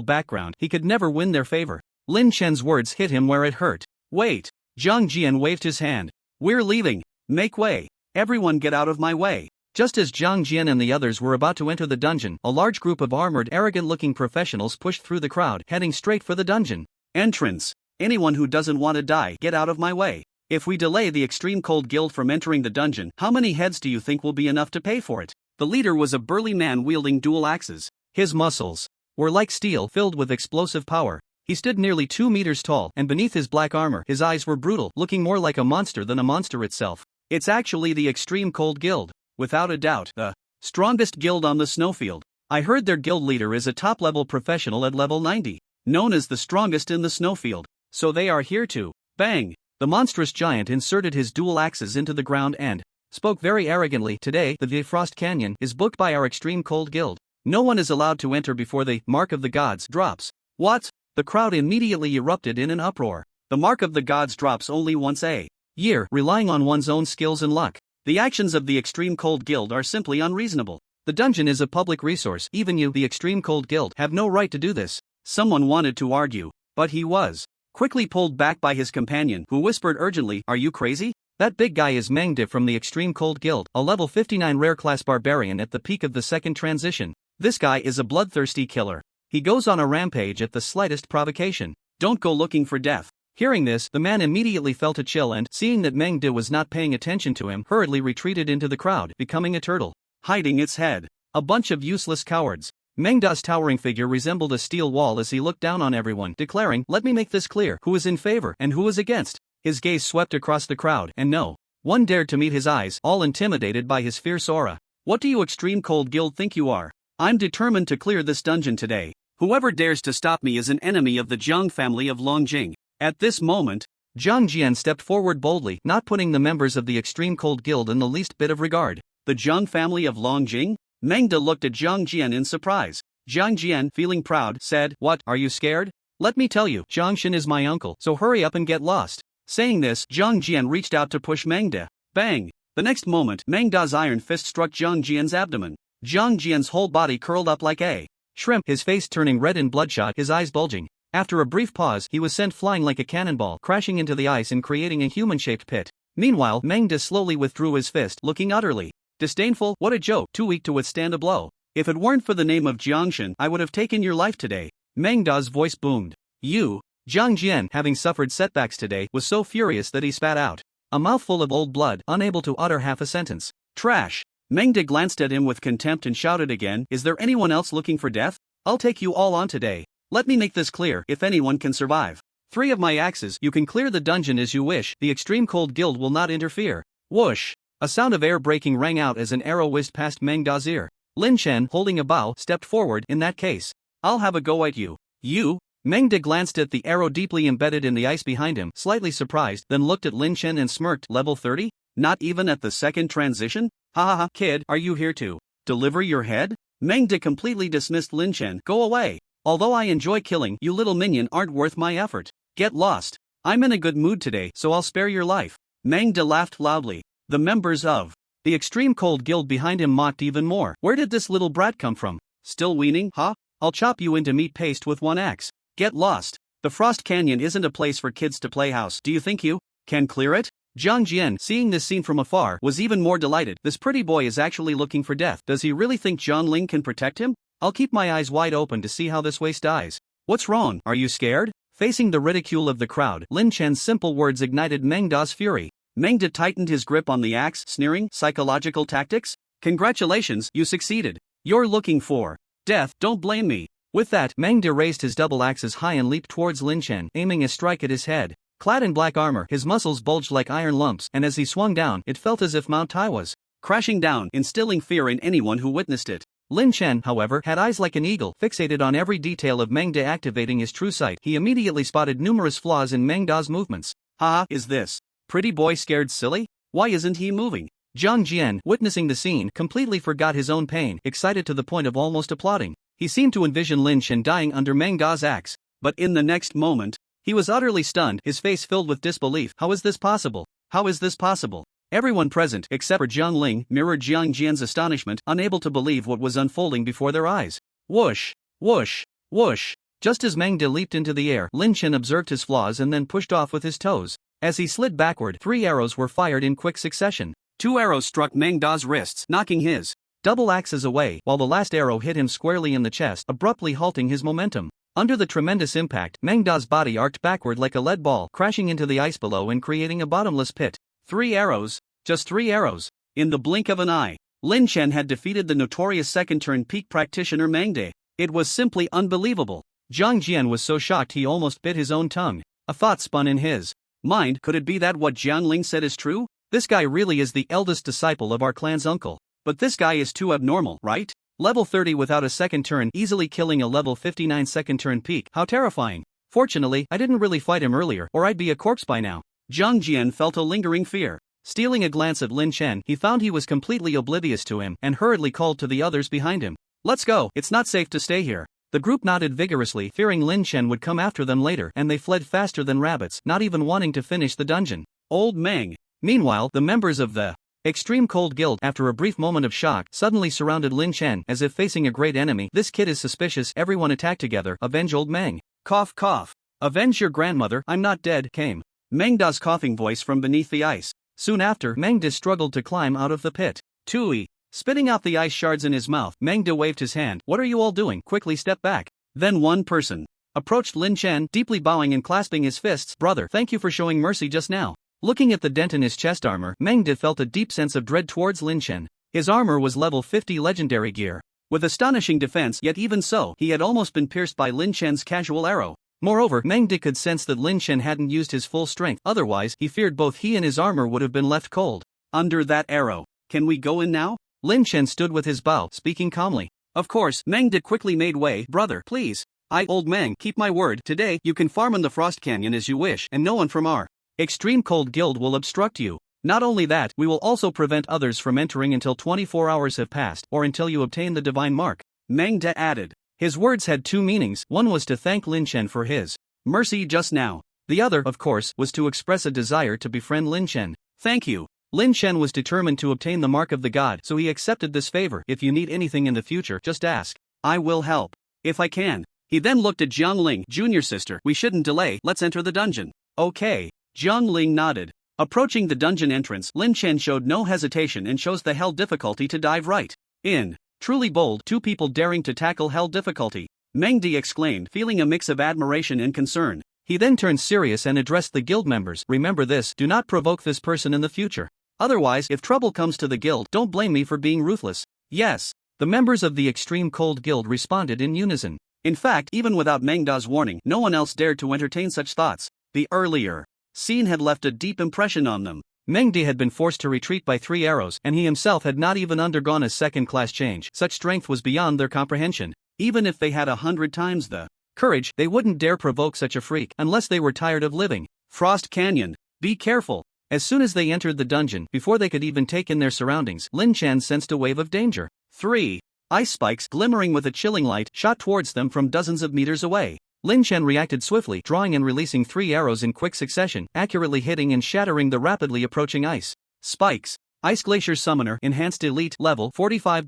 background, he could never win their favor. Lin Chen's words hit him where it hurt. Wait. Zhang Jian waved his hand. We're leaving. Make way. Everyone get out of my way. Just as Zhang Jian and the others were about to enter the dungeon, a large group of armored, arrogant-looking professionals pushed through the crowd, heading straight for the dungeon. Entrance. Anyone who doesn't want to die, get out of my way. If we delay the Extreme Cold Guild from entering the dungeon, how many heads do you think will be enough to pay for it? The leader was a burly man wielding dual axes. His muscles were like steel, filled with explosive power. He stood nearly 2 meters tall, and beneath his black armor, his eyes were brutal, looking more like a monster than a monster itself. It's actually the Extreme Cold Guild. Without a doubt, the strongest guild on the snowfield. I heard their guild leader is a top-level professional at level 90, known as the strongest in the snowfield. So they are here too. Bang! The monstrous giant inserted his dual axes into the ground and spoke very arrogantly. Today, the Bifrost Canyon is booked by our Extreme Cold Guild. No one is allowed to enter before the Mark of the Gods drops. What? The crowd immediately erupted in an uproar. The Mark of the Gods drops only once a year, relying on one's own skills and luck. The actions of the Extreme Cold Guild are simply unreasonable. The dungeon is a public resource. Even you, the Extreme Cold Guild, have no right to do this. Someone wanted to argue, but he was quickly pulled back by his companion, who whispered urgently, are you crazy? That big guy is Manga from the Extreme Cold Guild, a level 59 rare class barbarian at the peak of the second transition. This guy is a bloodthirsty killer. He goes on a rampage at the slightest provocation. Don't go looking for death. Hearing this, the man immediately felt a chill and, seeing that Mengda was not paying attention to him, hurriedly retreated into the crowd, becoming a turtle, hiding its head. A bunch of useless cowards. Mengda's towering figure resembled a steel wall as he looked down on everyone, declaring, let me make this clear, who is in favor and who is against. His gaze swept across the crowd, and no one dared to meet his eyes, all intimidated by his fierce aura. What do you Extreme Cold Guild think you are? I'm determined to clear this dungeon today. Whoever dares to stop me is an enemy of the Zhang family of Longjing. At this moment, Zhang Jian stepped forward boldly, not putting the members of the Extreme Cold Guild in the least bit of regard. The Zhang family of Longjing? Mengda looked at Zhang Jian in surprise. Zhang Jian, feeling proud, said, what, are you scared? Let me tell you, Zhang Shen is my uncle, so hurry up and get lost. Saying this, Zhang Jian reached out to push Mengda. Bang! The next moment, Mengda's iron fist struck Zhang Jian's abdomen. Zhang Jian's whole body curled up like a shrimp, his face turning red and bloodshot, his eyes bulging. After a brief pause, he was sent flying like a cannonball, crashing into the ice and creating a human-shaped pit. Meanwhile, Mengda slowly withdrew his fist, looking utterly disdainful. What a joke, too weak to withstand a blow. If it weren't for the name of Jiangshan, I would have taken your life today. Mengda's voice boomed. You Jiang Jian, having suffered setbacks today, was so furious that he spat out a mouthful of old blood, unable to utter half a sentence. Trash! Meng De glanced at him with contempt and shouted again, "Is there anyone else looking for death? I'll take you all on today. Let me make this clear, if anyone can survive 3 of my axes, you can clear the dungeon as you wish, the Extreme Cold Guild will not interfere." Whoosh! A sound of air breaking rang out as an arrow whizzed past Meng Da's ear. Lin Chen, holding a bow, stepped forward. "In that case, I'll have a go at you." "You?" Meng De glanced at the arrow deeply embedded in the ice behind him, slightly surprised, then looked at Lin Chen and smirked. "Level 30? Not even at the second transition? Ha ha ha, kid, are you here to deliver your head?" Meng De completely dismissed Lin Chen. "Go away. Although I enjoy killing, you little minion aren't worth my effort. Get lost. I'm in a good mood today, so I'll spare your life." Meng De laughed loudly. The members of the Extreme Cold Guild behind him mocked even more. "Where did this little brat come from? Still weaning, huh? I'll chop you into meat paste with one axe. Get lost. The Frost Canyon isn't a place for kids to play house. Do you think you can clear it?" Jiang Jian, seeing this scene from afar, was even more delighted. This pretty boy is actually looking for death. Does he really think Jiang Ling can protect him? I'll keep my eyes wide open to see how this waste dies. "What's wrong? Are you scared?" Facing the ridicule of the crowd, Lin Chen's simple words ignited Meng Da's fury. Meng Da tightened his grip on the axe, sneering, "Psychological tactics? Congratulations, you succeeded. You're looking for death, don't blame me." With that, Meng Da raised his double axes high and leaped towards Lin Chen, aiming a strike at his head. Clad in black armor, his muscles bulged like iron lumps, and as he swung down, it felt as if Mount Tai was crashing down, instilling fear in anyone who witnessed it. Lin Chen, however, had eyes like an eagle, fixated on every detail of Meng Da. Activating his true sight, he immediately spotted numerous flaws in Meng Da's movements. "Ha, is this pretty boy scared silly? Why isn't he moving?" Jiang Jian, witnessing the scene, completely forgot his own pain, excited to the point of almost applauding. He seemed to envision Lin Chen dying under Meng Da's axe. But in the next moment, he was utterly stunned, his face filled with disbelief. How is this possible? How is this possible? Everyone present, except for Jiang Ling, mirrored Jiang Jian's astonishment, unable to believe what was unfolding before their eyes. Whoosh! Whoosh! Whoosh! Just as Meng Da leaped into the air, Lin Chen observed his flaws and then pushed off with his toes. As he slid backward, 3 arrows were fired in quick succession. 2 arrows struck Meng Da's wrists, knocking his double axes away, while the last arrow hit him squarely in the chest, abruptly halting his momentum. Under the tremendous impact, Meng Da's body arced backward like a lead ball, crashing into the ice below and creating a bottomless pit. 3 arrows. Just 3 arrows. In the blink of an eye, Lin Chen had defeated the notorious second-turn peak practitioner Meng Da. It was simply unbelievable. Jiang Jian was so shocked he almost bit his own tongue. A thought spun in his mind. Could it be that what Jiang Ling said is true? This guy really is the eldest disciple of our clan's uncle. But this guy is too abnormal, right? Level 30 without a second turn, easily killing a level 59 second turn peak. How terrifying. Fortunately, I didn't really fight him earlier, or I'd be a corpse by now. Jiang Jian felt a lingering fear. Stealing a glance at Lin Chen, he found he was completely oblivious to him, and hurriedly called to the others behind him. "Let's go, it's not safe to stay here." The group nodded vigorously, fearing Lin Chen would come after them later, and they fled faster than rabbits, not even wanting to finish the dungeon. Old Meng. Meanwhile, the members of the Extreme Cold Guild, after a brief moment of shock, suddenly surrounded Lin Chen, as if facing a great enemy. "This kid is suspicious." Everyone attacked together. "Avenge old Meng." Cough cough. "Avenge your grandmother, I'm not dead," came Meng Da's coughing voice from beneath the ice. Soon after, Meng Da struggled to climb out of the pit. "Tui." Spitting out the ice shards in his mouth, Meng Da waved his hand. "What are you all doing? Quickly step back." Then one person approached Lin Chen, deeply bowing and clasping his fists. "Brother, thank you for showing mercy just now." Looking at the dent in his chest armor, Meng Da felt a deep sense of dread towards Lin Chen. His armor was level 50 legendary gear, with astonishing defense, yet even so, he had almost been pierced by Lin Chen's casual arrow. Moreover, Meng Da could sense that Lin Chen hadn't used his full strength, otherwise, he feared both he and his armor would have been left cold under that arrow. "Can we go in now?" Lin Chen stood with his bow, speaking calmly. Of course. Meng Da quickly made way. "Brother, please. Old Meng, keep my word. Today, you can farm in the Frost Canyon as you wish, and no one from our Extreme Cold Guild will obstruct you. Not only that, we will also prevent others from entering until 24 hours have passed, or until you obtain the divine mark," Meng Da added. His words had 2 meanings. One was to thank Lin Chen for his mercy just now. The other, of course, was to express a desire to befriend Lin Chen. "Thank you." Lin Chen was determined to obtain the mark of the god, so he accepted this favor. "If you need anything in the future, just ask. I will help. If I can." He then looked at Jiang Ling. "Junior sister, we shouldn't delay, let's enter the dungeon." "Okay." Jiang Ling nodded. Approaching the dungeon entrance, Lin Chen showed no hesitation and chose the hell difficulty to dive right in. Truly bold, 2 people daring to tackle hell difficulty. Meng Da exclaimed, feeling a mix of admiration and concern. He then turned serious and addressed the guild members. Remember this, do not provoke this person in the future. Otherwise, if trouble comes to the guild, don't blame me for being ruthless. Yes. The members of the Extreme Cold Guild responded in unison. In fact, even without Manga's warning, no one else dared to entertain such thoughts. The earlier scene had left a deep impression on them. Mengdi had been forced to retreat by 3 arrows, and he himself had not even undergone a second-class change. Such strength was beyond their comprehension. Even if they had 100 times the courage, they wouldn't dare provoke such a freak unless they were tired of living. Frost Canyon. Be careful. As soon as they entered the dungeon, before they could even take in their surroundings, Lin Chen sensed a wave of danger. 3 ice spikes, glimmering with a chilling light, shot towards them from dozens of meters away. Lin Chen reacted swiftly, drawing and releasing 3 arrows in quick succession, accurately hitting and shattering the rapidly approaching ice spikes. Ice Glacier Summoner Enhanced Elite Level 45.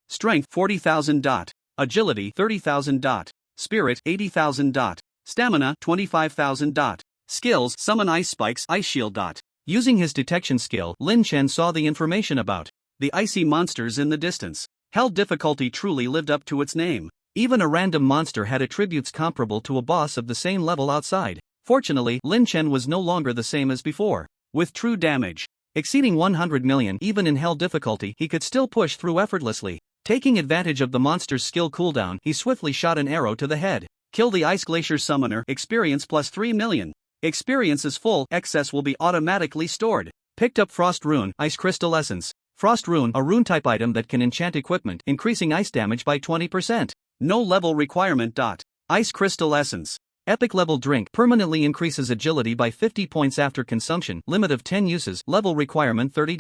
Strength 40,000. Agility 30,000. Spirit 80,000. Stamina 25,000. Skills Summon Ice Spikes Ice Shield. Using his detection skill, Lin Chen saw the information about the icy monsters in the distance. Hell difficulty truly lived up to its name. Even a random monster had attributes comparable to a boss of the same level outside. Fortunately, Lin Chen was no longer the same as before. With true damage exceeding 100 million, even in hell difficulty, he could still push through effortlessly. Taking advantage of the monster's skill cooldown, he swiftly shot an arrow to the head. Kill the Ice Glacier Summoner. Experience plus 3 million. Experience is full, excess will be automatically stored. Picked up Frost Rune, Ice Crystal Essence. Frost Rune, a rune-type item that can enchant equipment, increasing ice damage by 20%. No level requirement. Ice Crystal Essence. Epic level drink, permanently increases agility by 50 points after consumption, limit of 10 uses, level requirement 30.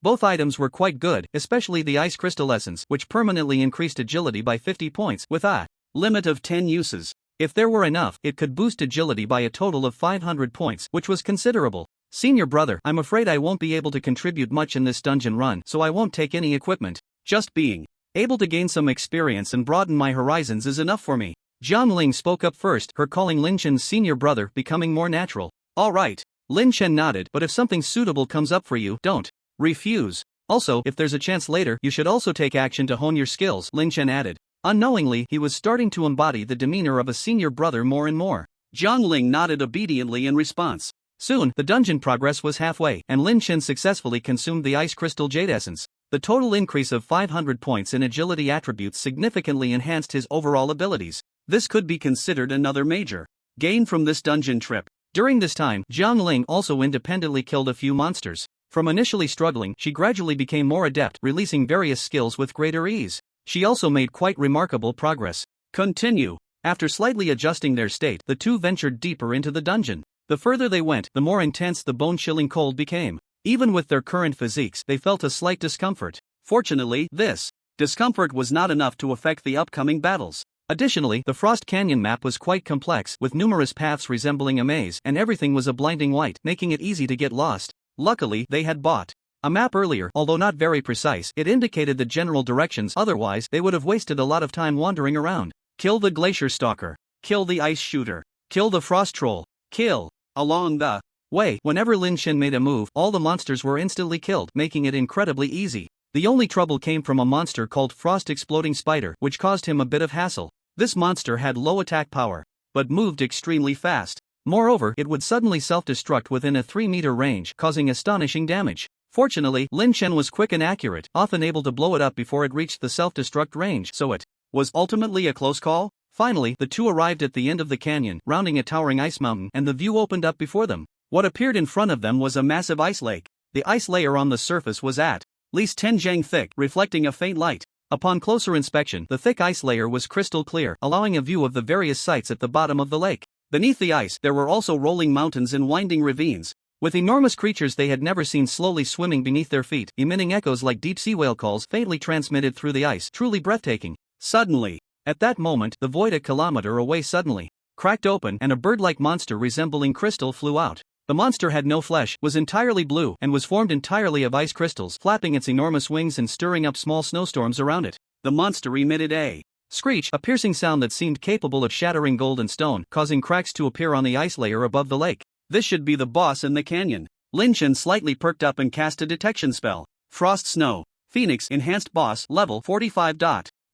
Both items were quite good, especially the Ice Crystal Essence, which permanently increased agility by 50 points, with a limit of 10 uses. If there were enough, it could boost agility by a total of 500 points, which was considerable. Senior brother, I'm afraid I won't be able to contribute much in this dungeon run, so I won't take any equipment. Just being able to gain some experience and broaden my horizons is enough for me. Jiang Ling spoke up first, her calling Lin Chen's senior brother becoming more natural. Alright. Lin Chen nodded, but if something suitable comes up for you, don't refuse. Also, if there's a chance later, you should also take action to hone your skills, Lin Chen added. Unknowingly, he was starting to embody the demeanor of a senior brother more and more. Jiang Ling nodded obediently in response. Soon, the dungeon progress was halfway, and Lin Chen successfully consumed the Ice Crystal Jade Essence. The total increase of 500 points in agility attributes significantly enhanced his overall abilities. This could be considered another major gain from this dungeon trip. During this time, Jiang Ling also independently killed a few monsters. From initially struggling, she gradually became more adept, releasing various skills with greater ease. She also made quite remarkable progress. Continue. After slightly adjusting their state, the two ventured deeper into the dungeon. The further they went, the more intense the bone-chilling cold became. Even with their current physiques, they felt a slight discomfort. Fortunately, this discomfort was not enough to affect the upcoming battles. Additionally, the Frost Canyon map was quite complex, with numerous paths resembling a maze, and everything was a blinding white, making it easy to get lost. Luckily, they had bought a map earlier. Although not very precise, it indicated the general directions, otherwise they would have wasted a lot of time wandering around. Kill the Glacier Stalker. Kill the Ice Shooter. Kill the Frost Troll. Kill. Along the way, whenever Lin Chen made a move, all the monsters were instantly killed, making it incredibly easy. The only trouble came from a monster called Frost Exploding Spider, which caused him a bit of hassle. This monster had low attack power, but moved extremely fast. Moreover, it would suddenly self-destruct within a 3-meter range, causing astonishing damage. Fortunately, Lin Chen was quick and accurate, often able to blow it up before it reached the self-destruct range, so it was ultimately a close call. Finally, the two arrived at the end of the canyon, rounding a towering ice mountain, and the view opened up before them. What appeared in front of them was a massive ice lake. The ice layer on the surface was at least 10 jang thick, reflecting a faint light. Upon closer inspection, the thick ice layer was crystal clear, allowing a view of the various sites at the bottom of the lake. Beneath the ice, there were also rolling mountains and winding ravines, with enormous creatures they had never seen slowly swimming beneath their feet, emitting echoes like deep-sea whale calls faintly transmitted through the ice. Truly breathtaking. Suddenly, at that moment, the void a kilometer away suddenly cracked open, and a bird-like monster resembling crystal flew out. The monster had no flesh, was entirely blue, and was formed entirely of ice crystals, flapping its enormous wings and stirring up small snowstorms around it. The monster emitted a screech, a piercing sound that seemed capable of shattering gold and stone, causing cracks to appear on the ice layer above the lake. This should be the boss in the canyon. Lin Chen slightly perked up and cast a detection spell. Frost Snow. Phoenix Enhanced Boss Level 45.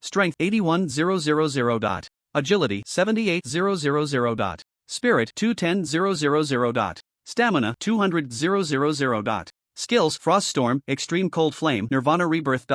Strength 81000. Agility 78000. Spirit 210,000. Stamina 200,000. Skills Frost Storm, Extreme Cold Flame, Nirvana Rebirth.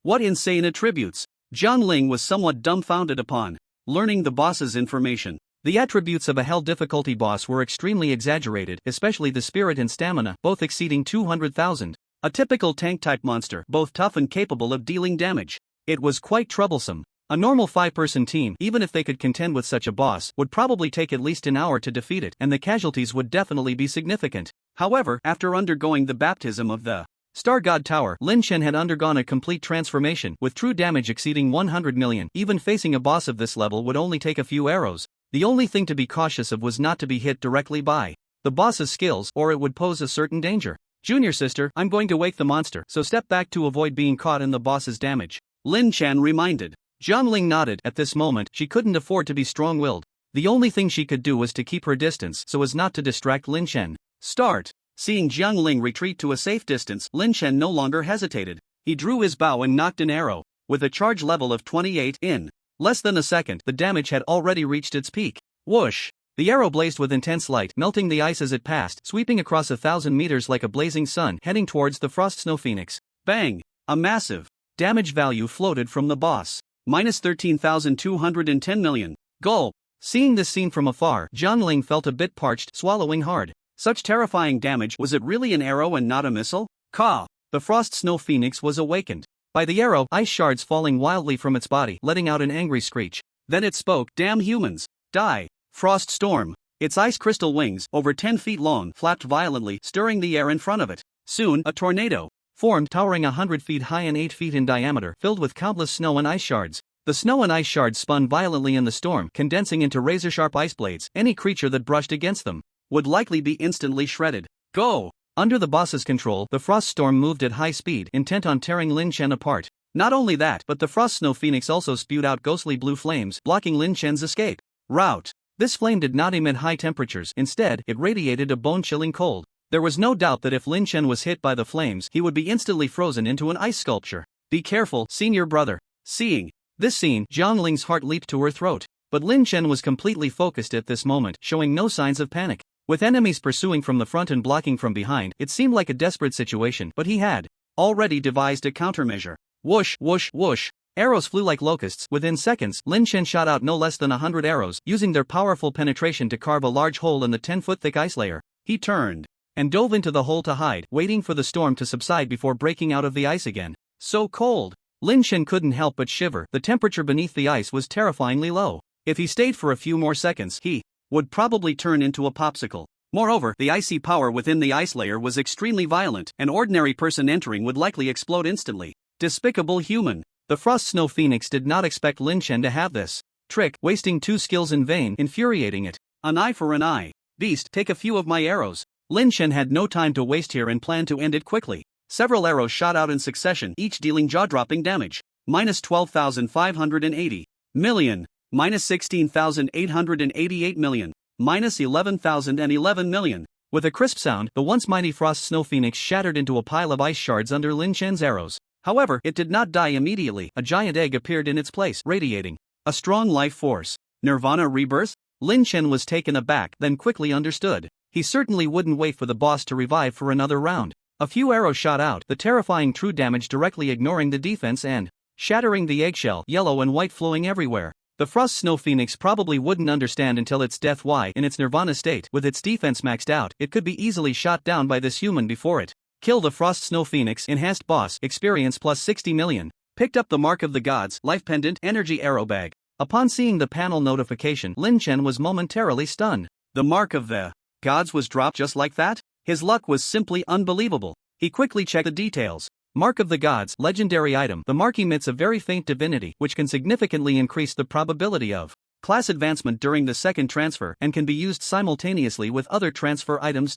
What insane attributes! Jiang Ling was somewhat dumbfounded upon learning the boss's information. The attributes of a hell difficulty boss were extremely exaggerated, especially the spirit and stamina, both exceeding 200,000. A typical tank-type monster, both tough and capable of dealing damage. It was quite troublesome. A normal 5-person team, even if they could contend with such a boss, would probably take at least an hour to defeat it, and the casualties would definitely be significant. However, after undergoing the baptism of the Star God Tower, Lin Chen had undergone a complete transformation, with true damage exceeding 100 million. Even facing a boss of this level would only take a few arrows. The only thing to be cautious of was not to be hit directly by the boss's skills, or it would pose a certain danger. Junior sister, I'm going to wake the monster, so step back to avoid being caught in the boss's damage, Lin Chen reminded. Jiang Ling nodded. At this moment, she couldn't afford to be strong-willed. The only thing she could do was to keep her distance so as not to distract Lin Chen. Start! Seeing Jiang Ling retreat to a safe distance, Lin Chen no longer hesitated. He drew his bow and knocked an arrow. With a charge level of 28 in less than a second, the damage had already reached its peak. Whoosh! The arrow blazed with intense light, melting the ice as it passed, sweeping across 1,000 meters like a blazing sun, heading towards the Frost Snow Phoenix. Bang! A massive damage value floated from the boss. Minus 13,210 million. Gulp! Seeing this scene from afar, Jiang Ling felt a bit parched, swallowing hard. Such terrifying damage. Was it really an arrow and not a missile? Caw! The Frost Snow Phoenix was awakened by the arrow, ice shards falling wildly from its body, letting out an angry screech. Then it spoke. Damn humans! Die! Frost Storm! Its ice crystal wings, over 10 feet long, flapped violently, stirring the air in front of it. Soon, a tornado formed, towering 100 feet high and 8 feet in diameter, filled with countless snow and ice shards. The snow and ice shards spun violently in the storm, condensing into razor-sharp ice blades. Any creature that brushed against them would likely be instantly shredded. Go! Under the boss's control, the Frost Storm moved at high speed, intent on tearing Lin Chen apart. Not only that, but the Frost Snow Phoenix also spewed out ghostly blue flames, blocking Lin Chen's escape route. This flame did not emit high temperatures, instead, it radiated a bone-chilling cold. There was no doubt that if Lin Chen was hit by the flames, he would be instantly frozen into an ice sculpture. Be careful, senior brother. Seeing this scene, Jiang Ling's heart leaped to her throat. But Lin Chen was completely focused at this moment, showing no signs of panic. With enemies pursuing from the front and blocking from behind, it seemed like a desperate situation, but he had already devised a countermeasure. Whoosh, whoosh, whoosh. Arrows flew like locusts. Within seconds, Lin Chen shot out no less than 100 arrows, using their powerful penetration to carve a large hole in the 10-foot-thick ice layer. He turned and dove into the hole to hide, waiting for the storm to subside before breaking out of the ice again. So cold! Lin Chen couldn't help but shiver. The temperature beneath the ice was terrifyingly low. If he stayed for a few more seconds, he would probably turn into a popsicle. Moreover, the icy power within the ice layer was extremely violent. An ordinary person entering would likely explode instantly. Despicable human! The Frost Snow Phoenix did not expect Lin Chen to have this trick, wasting 2 skills in vain, infuriating it. An eye for an eye. Beast, take a few of my arrows. Lin Chen had no time to waste here and planned to end it quickly. Several arrows shot out in succession, each dealing jaw-dropping damage. Minus 12,580 million. Minus 16,888 million. Minus 11,011 million. With a crisp sound, the once mighty Frost Snow Phoenix shattered into a pile of ice shards under Lin Chen's arrows. However, it did not die immediately. A giant egg appeared in its place, radiating a strong life force. Nirvana Rebirth? Lin Chen was taken aback, then quickly understood. He certainly wouldn't wait for the boss to revive for another round. A few arrows shot out, the terrifying true damage directly ignoring the defense and shattering the eggshell, yellow and white flowing everywhere. The Frost Snow Phoenix probably wouldn't understand until its death why, in its nirvana state, with its defense maxed out, it could be easily shot down by this human before it. Kill the Frost Snow Phoenix, enhanced boss, experience plus 60 million. Picked up the Mark of the Gods, life pendant, energy arrow bag. Upon seeing the panel notification, Lin Chen was momentarily stunned. The Mark of the Gods was dropped just like that? His luck was simply unbelievable. He quickly checked the details. Mark of the Gods, legendary item. The mark emits a very faint divinity, which can significantly increase the probability of class advancement during the second transfer and can be used simultaneously with other transfer items.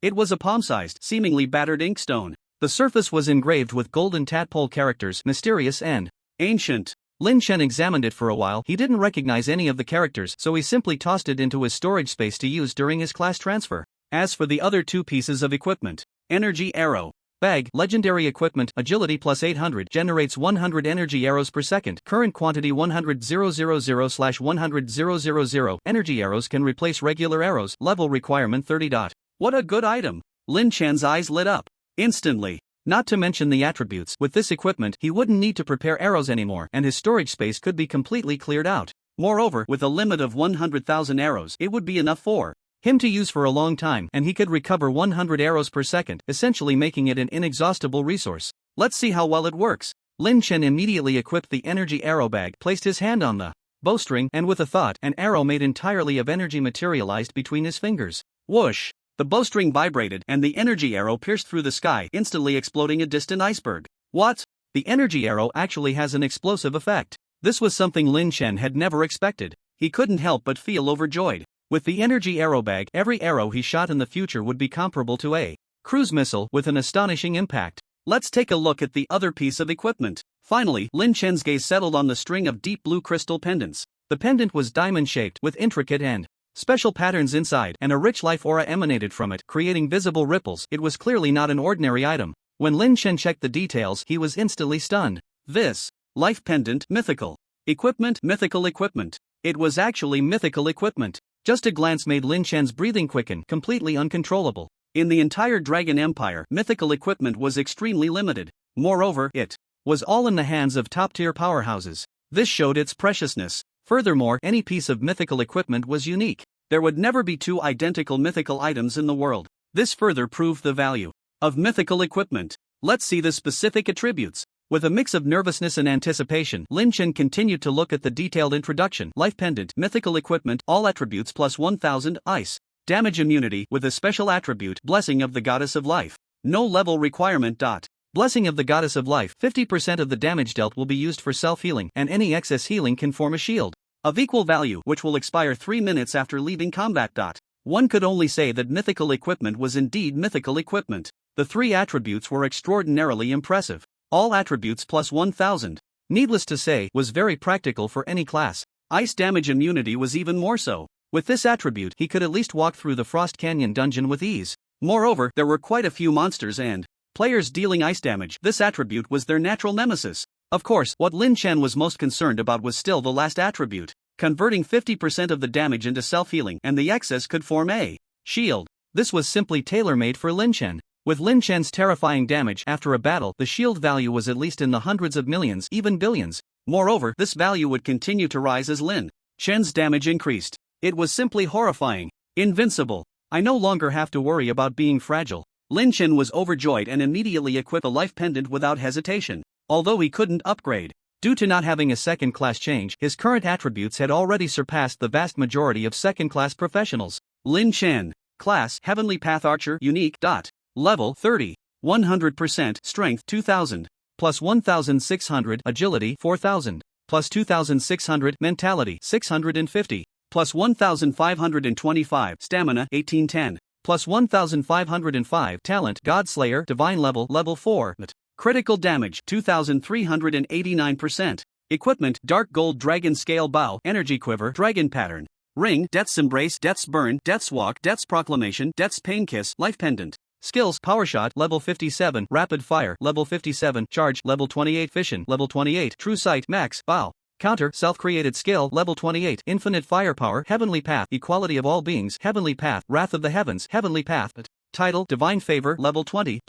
It was a palm-sized, seemingly battered inkstone. The surface was engraved with golden tadpole characters, mysterious and ancient. Lin Chen examined it for a while. He didn't recognize any of the characters, so he simply tossed it into his storage space to use during his class transfer. As for the other 2 pieces of equipment, energy arrow. Bag, legendary equipment, agility plus 800, generates 100 energy arrows per second, current quantity 100,000/100,000. Energy arrows can replace regular arrows, level requirement 30. What a good item! Lin Chen's eyes lit up instantly. Not to mention the attributes, with this equipment he wouldn't need to prepare arrows anymore and his storage space could be completely cleared out. Moreover, with a limit of 100,000 arrows, it would be enough for him to use for a long time, and he could recover 100 arrows per second, essentially making it an inexhaustible resource. Let's see how well it works. Lin Chen immediately equipped the energy arrow bag, placed his hand on the bowstring, and with a thought, an arrow made entirely of energy materialized between his fingers. Whoosh! The bowstring vibrated, and the energy arrow pierced through the sky, instantly exploding a distant iceberg. What? The energy arrow actually has an explosive effect. This was something Lin Chen had never expected. He couldn't help but feel overjoyed. With the energy arrow bag, every arrow he shot in the future would be comparable to a cruise missile with an astonishing impact. Let's take a look at the other piece of equipment. Finally, Lin Chen's gaze settled on the string of deep blue crystal pendants. The pendant was diamond-shaped with intricate and special patterns inside, and a rich life aura emanated from it, creating visible ripples. It was clearly not an ordinary item. When Lin Chen checked the details, he was instantly stunned. This life pendant, mythical equipment, mythical equipment. It was actually mythical equipment. Just a glance made Lin Chen's breathing quicken, completely uncontrollable. In the entire Dragon Empire, mythical equipment was extremely limited. Moreover, it was all in the hands of top-tier powerhouses. This showed its preciousness. Furthermore, any piece of mythical equipment was unique. There would never be two identical mythical items in the world. This further proved the value of mythical equipment. Let's see the specific attributes. With a mix of nervousness and anticipation, Lin Chen continued to look at the detailed introduction. Life pendant, mythical equipment, all attributes plus 1000, ice. Damage immunity, with a special attribute, blessing of the goddess of life. No level requirement. Blessing of the goddess of life, 50% of the damage dealt will be used for self-healing, and any excess healing can form a shield of equal value, which will expire 3 minutes after leaving combat. One could only say that mythical equipment was indeed mythical equipment. The 3 attributes were extraordinarily impressive. All attributes plus 1000. Needless to say, was very practical for any class. Ice damage immunity was even more so. With this attribute, he could at least walk through the Frost Canyon dungeon with ease. Moreover, there were quite a few monsters and players dealing ice damage. This attribute was their natural nemesis. Of course, what Lin Chen was most concerned about was still the last attribute. Converting 50% of the damage into self-healing, and the excess could form a shield. This was simply tailor-made for Lin Chen. With Lin Chen's terrifying damage after a battle, the shield value was at least in the hundreds of millions, even billions. Moreover, this value would continue to rise as Lin Chen's damage increased. It was simply horrifying. Invincible. I no longer have to worry about being fragile. Lin Chen was overjoyed and immediately equipped a life pendant without hesitation. Although he couldn't upgrade due to not having a second-class change, his current attributes had already surpassed the vast majority of second-class professionals. Lin Chen. Class, Heavenly Path Archer, Unique. Level 30. 100% Strength 2000. Plus 1600 Agility 4000. Plus 2600 Mentality 650. Plus 1525 Stamina 1810. Plus 1505 Talent Godslayer Divine Level 4. Critical Damage 2389%. Equipment Dark Gold Dragon Scale Bow Energy Quiver Dragon Pattern Ring Death's Embrace Death's Burn Death's Walk Death's Proclamation Death's Pain Kiss Life Pendant. Skills Power Shot Level 57 Rapid Fire Level 57 Charge Level 28 Fission Level 28 True Sight Max Bow Counter Self-Created Skill Level 28 Infinite Firepower Heavenly Path Equality of All Beings Heavenly Path Wrath of the Heavens Heavenly Path Title Divine Favor Level 20.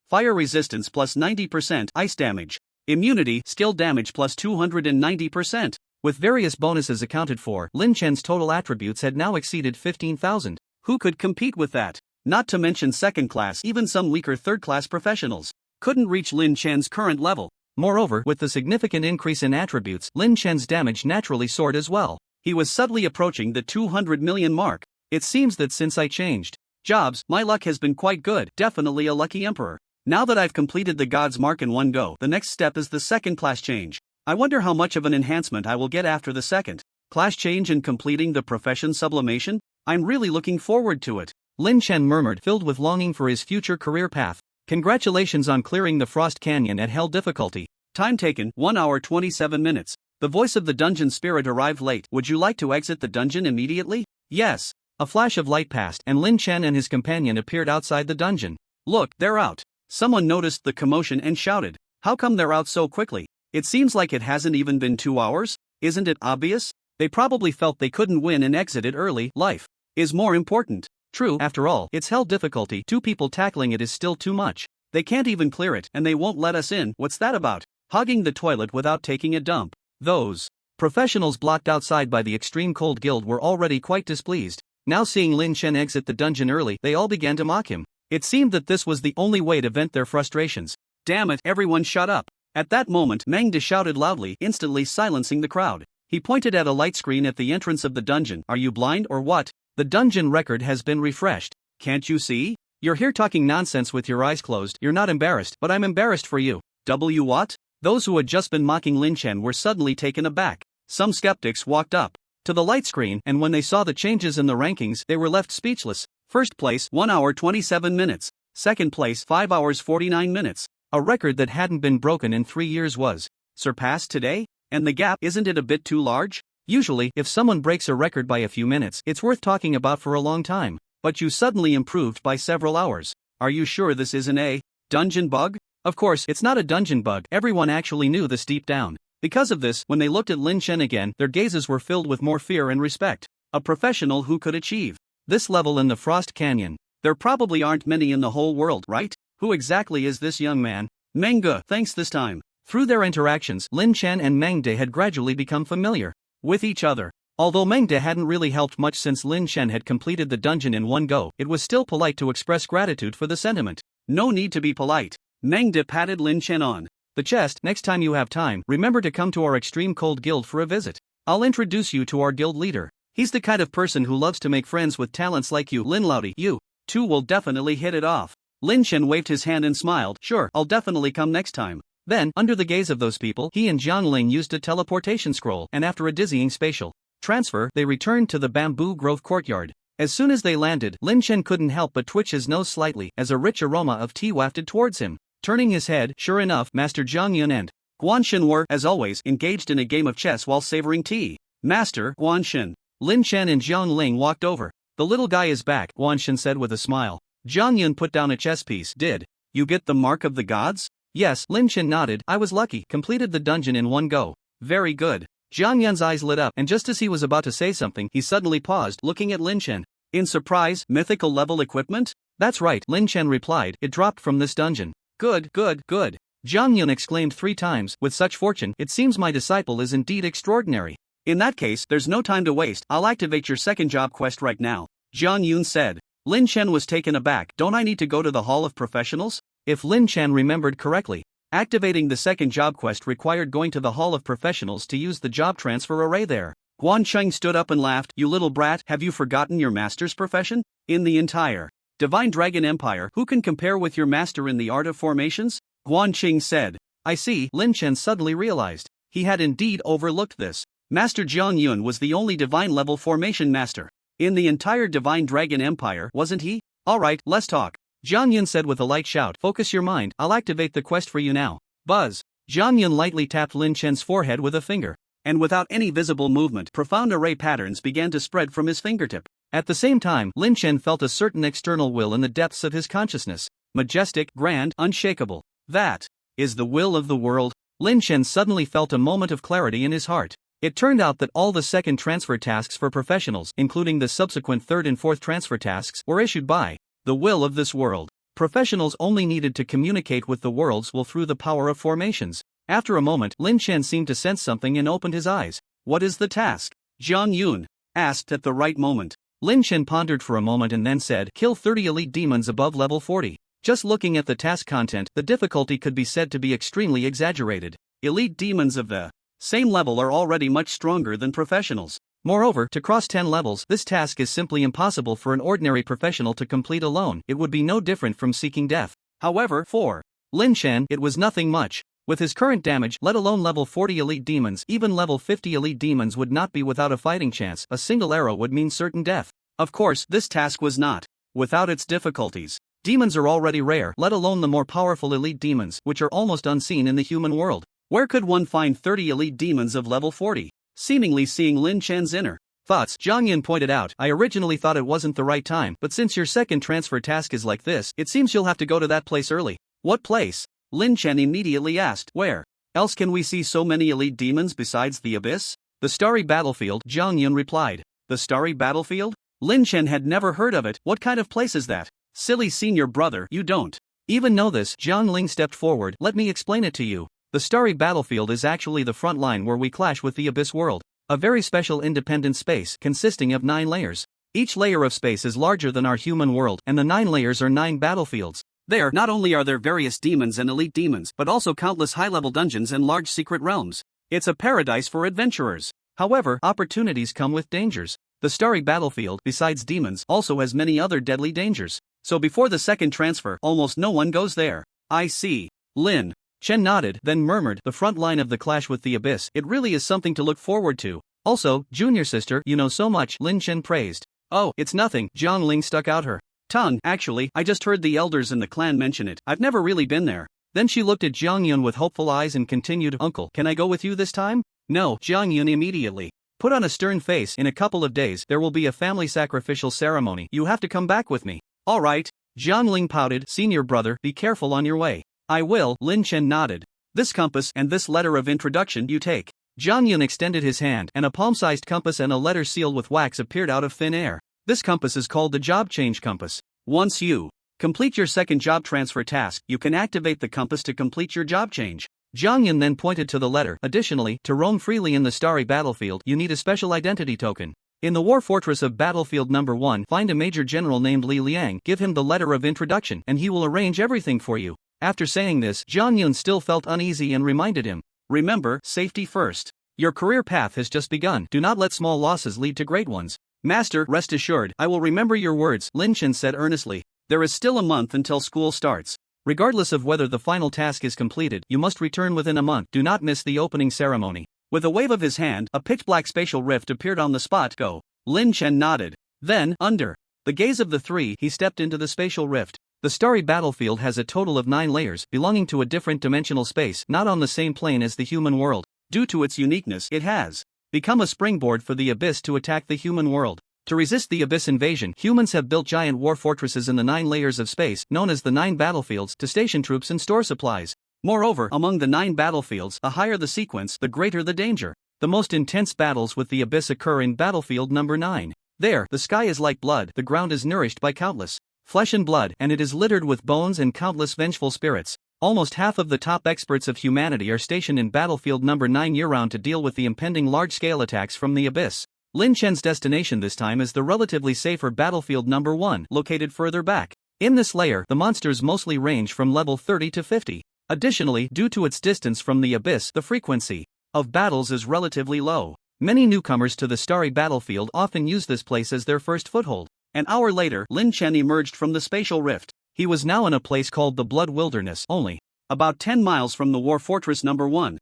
Fire Resistance plus 90% Ice Damage Immunity Skill Damage plus 290%. With various bonuses accounted for, Lin Chen's total attributes had now exceeded 15,000. Who could compete with that? Not to mention second class, even some weaker third-class professionals couldn't reach Lin Chen's current level. Moreover, with the significant increase in attributes, Lin Chen's damage naturally soared as well. He was subtly approaching the 200 million mark. It seems that since I changed jobs, my luck has been quite good, definitely a lucky emperor. Now that I've completed the God's Mark in one go, the next step is the second class change. I wonder how much of an enhancement I will get after the second class change and completing the profession sublimation. I'm really looking forward to it. Lin Chen murmured, filled with longing for his future career path. Congratulations on clearing the Frost Canyon at Hell difficulty. Time taken, 1 hour 27 minutes. The voice of the dungeon spirit arrived late. Would you like to exit the dungeon immediately? Yes. A flash of light passed, and Lin Chen and his companion appeared outside the dungeon. Look, they're out. Someone noticed the commotion and shouted, "How come they're out so quickly? It seems like it hasn't even been 2 hours, isn't it obvious?" They probably felt they couldn't win and exited early. Life is more important. True, after all, it's hell difficulty. 2 people tackling it is still too much. They can't even clear it and they won't let us in. What's that about? Hogging the toilet without taking a dump. Those professionals blocked outside by the extreme cold guild were already quite displeased. Now seeing Lin Chen exit the dungeon early, they all began to mock him. It seemed that this was the only way to vent their frustrations. "Damn it, everyone shut up." At that moment, Manga shouted loudly, instantly silencing the crowd. He pointed at a light screen at the entrance of the dungeon. "Are you blind or what? The dungeon record has been refreshed. Can't you see? You're here talking nonsense with your eyes closed. You're not embarrassed, but I'm embarrassed for you." What? Those who had just been mocking Lin Chen were suddenly taken aback. Some skeptics walked up to the light screen, and when they saw the changes in the rankings, they were left speechless. First place, 1 hour 27 minutes. Second place, 5 hours 49 minutes. A record that hadn't been broken in 3 years was surpassed today? And the gap, isn't it a bit too large? Usually, if someone breaks a record by a few minutes, it's worth talking about for a long time. But you suddenly improved by several hours. Are you sure this isn't a dungeon bug? Of course, it's not a dungeon bug. Everyone actually knew this deep down. Because of this, when they looked at Lin Chen again, their gazes were filled with more fear and respect. A professional who could achieve this level in the Frost Canyon. There probably aren't many in the whole world, right? Who exactly is this young man? Manga, thanks this time. Through their interactions, Lin Chen and Manga had gradually become familiar with each other. Although Manga hadn't really helped much since Lin Chen had completed the dungeon in one go, it was still polite to express gratitude for the sentiment. No need to be polite. Manga patted Lin Chen on the chest. "Next time you have time, remember to come to our Extreme Cold Guild for a visit. I'll introduce you to our guild leader. He's the kind of person who loves to make friends with talents like you." Lin Laudi, "You two will definitely hit it off." Lin Chen waved his hand and smiled. "Sure, I'll definitely come next time." Then, under the gaze of those people, he and Jiang Ling used a teleportation scroll, and after a dizzying spatial transfer, they returned to the Bamboo Grove courtyard. As soon as they landed, Lin Chen couldn't help but twitch his nose slightly as a rich aroma of tea wafted towards him. Turning his head, sure enough, Master Jiang Yun and Guanshin were, as always, engaged in a game of chess while savoring tea. "Master Guanshin." Lin Chen and Jiang Ling walked over. "The little guy is back," Guanshin said with a smile. Jiang Yun put down a chess piece. "Did you get the mark of the gods?" "Yes," Lin Chen nodded. "I was lucky. Completed the dungeon in one go." "Very good." Jiang Yun's eyes lit up, and just as he was about to say something, he suddenly paused, looking at Lin Chen in surprise. "Mythical level equipment?" "That's right," Lin Chen replied. "It dropped from this dungeon." Good. Jiang Yun exclaimed 3 times. "With such fortune, it seems my disciple is indeed extraordinary." "In that case, there's no time to waste. I'll activate your second job quest right now," Jiang Yun said. Lin Chen was taken aback. "Don't I need to go to the Hall of Professionals?" If Lin Chen remembered correctly, activating the second job quest required going to the Hall of Professionals to use the job transfer array there. Guan Cheng stood up and laughed. "You little brat, have you forgotten your master's profession? In the entire Divine Dragon Empire, who can compare with your master in the art of formations?" Guan Cheng said. "I see." Lin Chen suddenly realized he had indeed overlooked this. Master Jiang Yun was the only divine level formation master in the entire Divine Dragon Empire, wasn't he? "Alright, let's talk," Jiang Yun said with a light shout. "Focus your mind, I'll activate the quest for you now." Buzz. Jiang Yun lightly tapped Lin Chen's forehead with a finger, and without any visible movement, profound array patterns began to spread from his fingertip. At the same time, Lin Chen felt a certain external will in the depths of his consciousness. Majestic, grand, unshakable. That is the will of the world. Lin Chen suddenly felt a moment of clarity in his heart. It turned out that all the second transfer tasks for professionals, including the subsequent third and fourth transfer tasks, were issued by the will of this world. Professionals only needed to communicate with the world's will through the power of formations. After a moment, Lin Chen seemed to sense something and opened his eyes. "What is the task?" Jiang Yun asked at the right moment. Lin Chen pondered for a moment and then said, "Kill 30 elite demons above level 40. Just looking at the task content, the difficulty could be said to be extremely exaggerated. Elite demons of the same level are already much stronger than professionals. Moreover, to cross 10 levels, this task is simply impossible for an ordinary professional to complete alone. It would be no different from seeking death." However, for Lin Chen, it was nothing much. With his current damage, let alone level 40 elite demons, even level 50 elite demons would not be without a fighting chance. A single arrow would mean certain death. Of course, this task was not without its difficulties. Demons are already rare, let alone the more powerful elite demons, which are almost unseen in the human world. Where could one find 30 elite demons of level 40? Seemingly seeing Lin Chen's inner thoughts, Jiang Yun pointed out, "I originally thought it wasn't the right time, but since your second transfer task is like this, it seems you'll have to go to that place early." What place? Lin Chen immediately asked. Where else can we see so many elite demons besides the abyss? The Starry Battlefield, Zhang Yun replied. The Starry Battlefield? Lin Chen had never heard of it. What kind of place is that? Silly senior brother, you don't even know this. Zhang Ling stepped forward. Let me explain it to you. The Starry Battlefield is actually the front line where we clash with the Abyss world. A very special independent space consisting of 9 layers. Each layer of space is larger than our human world, and the 9 layers are 9 battlefields. There, not only are there various demons and elite demons, but also countless high-level dungeons and large secret realms. It's a paradise for adventurers. However, opportunities come with dangers. The Starry Battlefield, besides demons, also has many other deadly dangers. So before the second transfer, almost no one goes there. I see. Lin Chen nodded, then murmured, the front line of the clash with the Abyss, it really is something to look forward to. Also, junior sister, you know so much, Lin Chen praised. Oh, it's nothing, Zhang Ling stuck out her tongue. Actually, I just heard the elders in the clan mention it. I've never really been there. Then she looked at Zhang Yun with hopeful eyes and continued, Uncle, can I go with you this time? No, Zhang Yun immediately put on a stern face. In a couple of days, there will be a family sacrificial ceremony. You have to come back with me. All right. Zhang Ling pouted, senior brother, be careful on your way. I will, Lin Chen nodded. This compass and this letter of introduction you take. Zhang Yun extended his hand, and a palm-sized compass and a letter sealed with wax appeared out of thin air. This compass is called the job change compass. Once you complete your second job transfer task, you can activate the compass to complete your job change. Zhang Yun then pointed to the letter. Additionally, to roam freely in the Starry Battlefield, you need a special identity token. In the War Fortress of Battlefield Number 1, find a Major General named Li Liang, give him the letter of introduction, and he will arrange everything for you. After saying this, Zhang Yun still felt uneasy and reminded him. Remember, safety first. Your career path has just begun. Do not let small losses lead to great ones. Master, rest assured, I will remember your words, Lin Chen said earnestly. There is still a month until school starts. Regardless of whether the final task is completed, you must return within a month. Do not miss the opening ceremony. With a wave of his hand, a pitch-black spatial rift appeared on the spot. Go. Lin Chen nodded. Then, under the gaze of the three, he stepped into the spatial rift. The Starry Battlefield has a total of 9 layers, belonging to a different dimensional space, not on the same plane as the human world. Due to its uniqueness, it has become a springboard for the Abyss to attack the human world. To resist the Abyss invasion, humans have built giant war fortresses in the 9 layers of space, known as the 9 battlefields, to station troops and store supplies. Moreover, among the 9 battlefields, the higher the sequence, the greater the danger. The most intense battles with the Abyss occur in Battlefield Number 9. There, the sky is like blood, the ground is nourished by countless flesh and blood, and it is littered with bones and countless vengeful spirits. Almost half of the top experts of humanity are stationed in Battlefield Number 9 year-round to deal with the impending large-scale attacks from the Abyss. Lin Chen's destination this time is the relatively safer Battlefield Number 1, located further back. In this layer, the monsters mostly range from level 30 to 50. Additionally, due to its distance from the Abyss, the frequency of battles is relatively low. Many newcomers to the Starry Battlefield often use this place as their first foothold. An hour later, Lin Chen emerged from the spatial rift. He was now in a place called the Blood Wilderness, only about 10 miles from the War Fortress Number 1.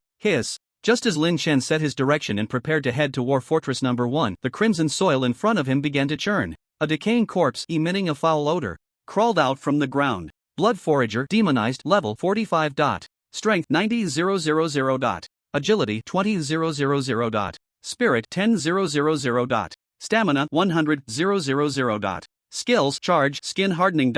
Just as Lin Chen set his direction and prepared to head to War Fortress Number 1, the crimson soil in front of him began to churn. A decaying corpse, emitting a foul odor, crawled out from the ground. Blood Forager, demonized, level 45. Strength 90,000. Agility 20,000. Spirit 10,000. Stamina 100,000. Skills charge skin hardening.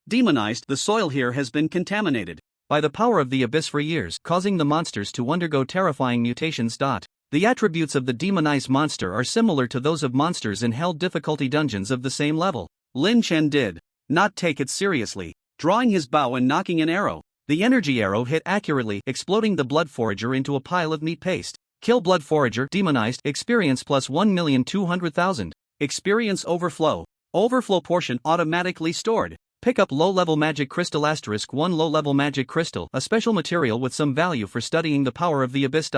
Demonized, the soil here has been contaminated by the power of the Abyss for years, causing the monsters to undergo terrifying mutations. The attributes of the demonized monster are similar to those of monsters in hell difficulty dungeons of the same level. Lin Chen did not take it seriously, drawing his bow and knocking an arrow. The energy arrow hit accurately, exploding the Blood Forager into a pile of meat paste. Kill Blood Forager, demonized, experience plus 1,200,000. Experience overflow. Overflow portion automatically stored. Pick up low-level magic crystal *1 low-level magic crystal, a special material with some value for studying the power of the Abyss.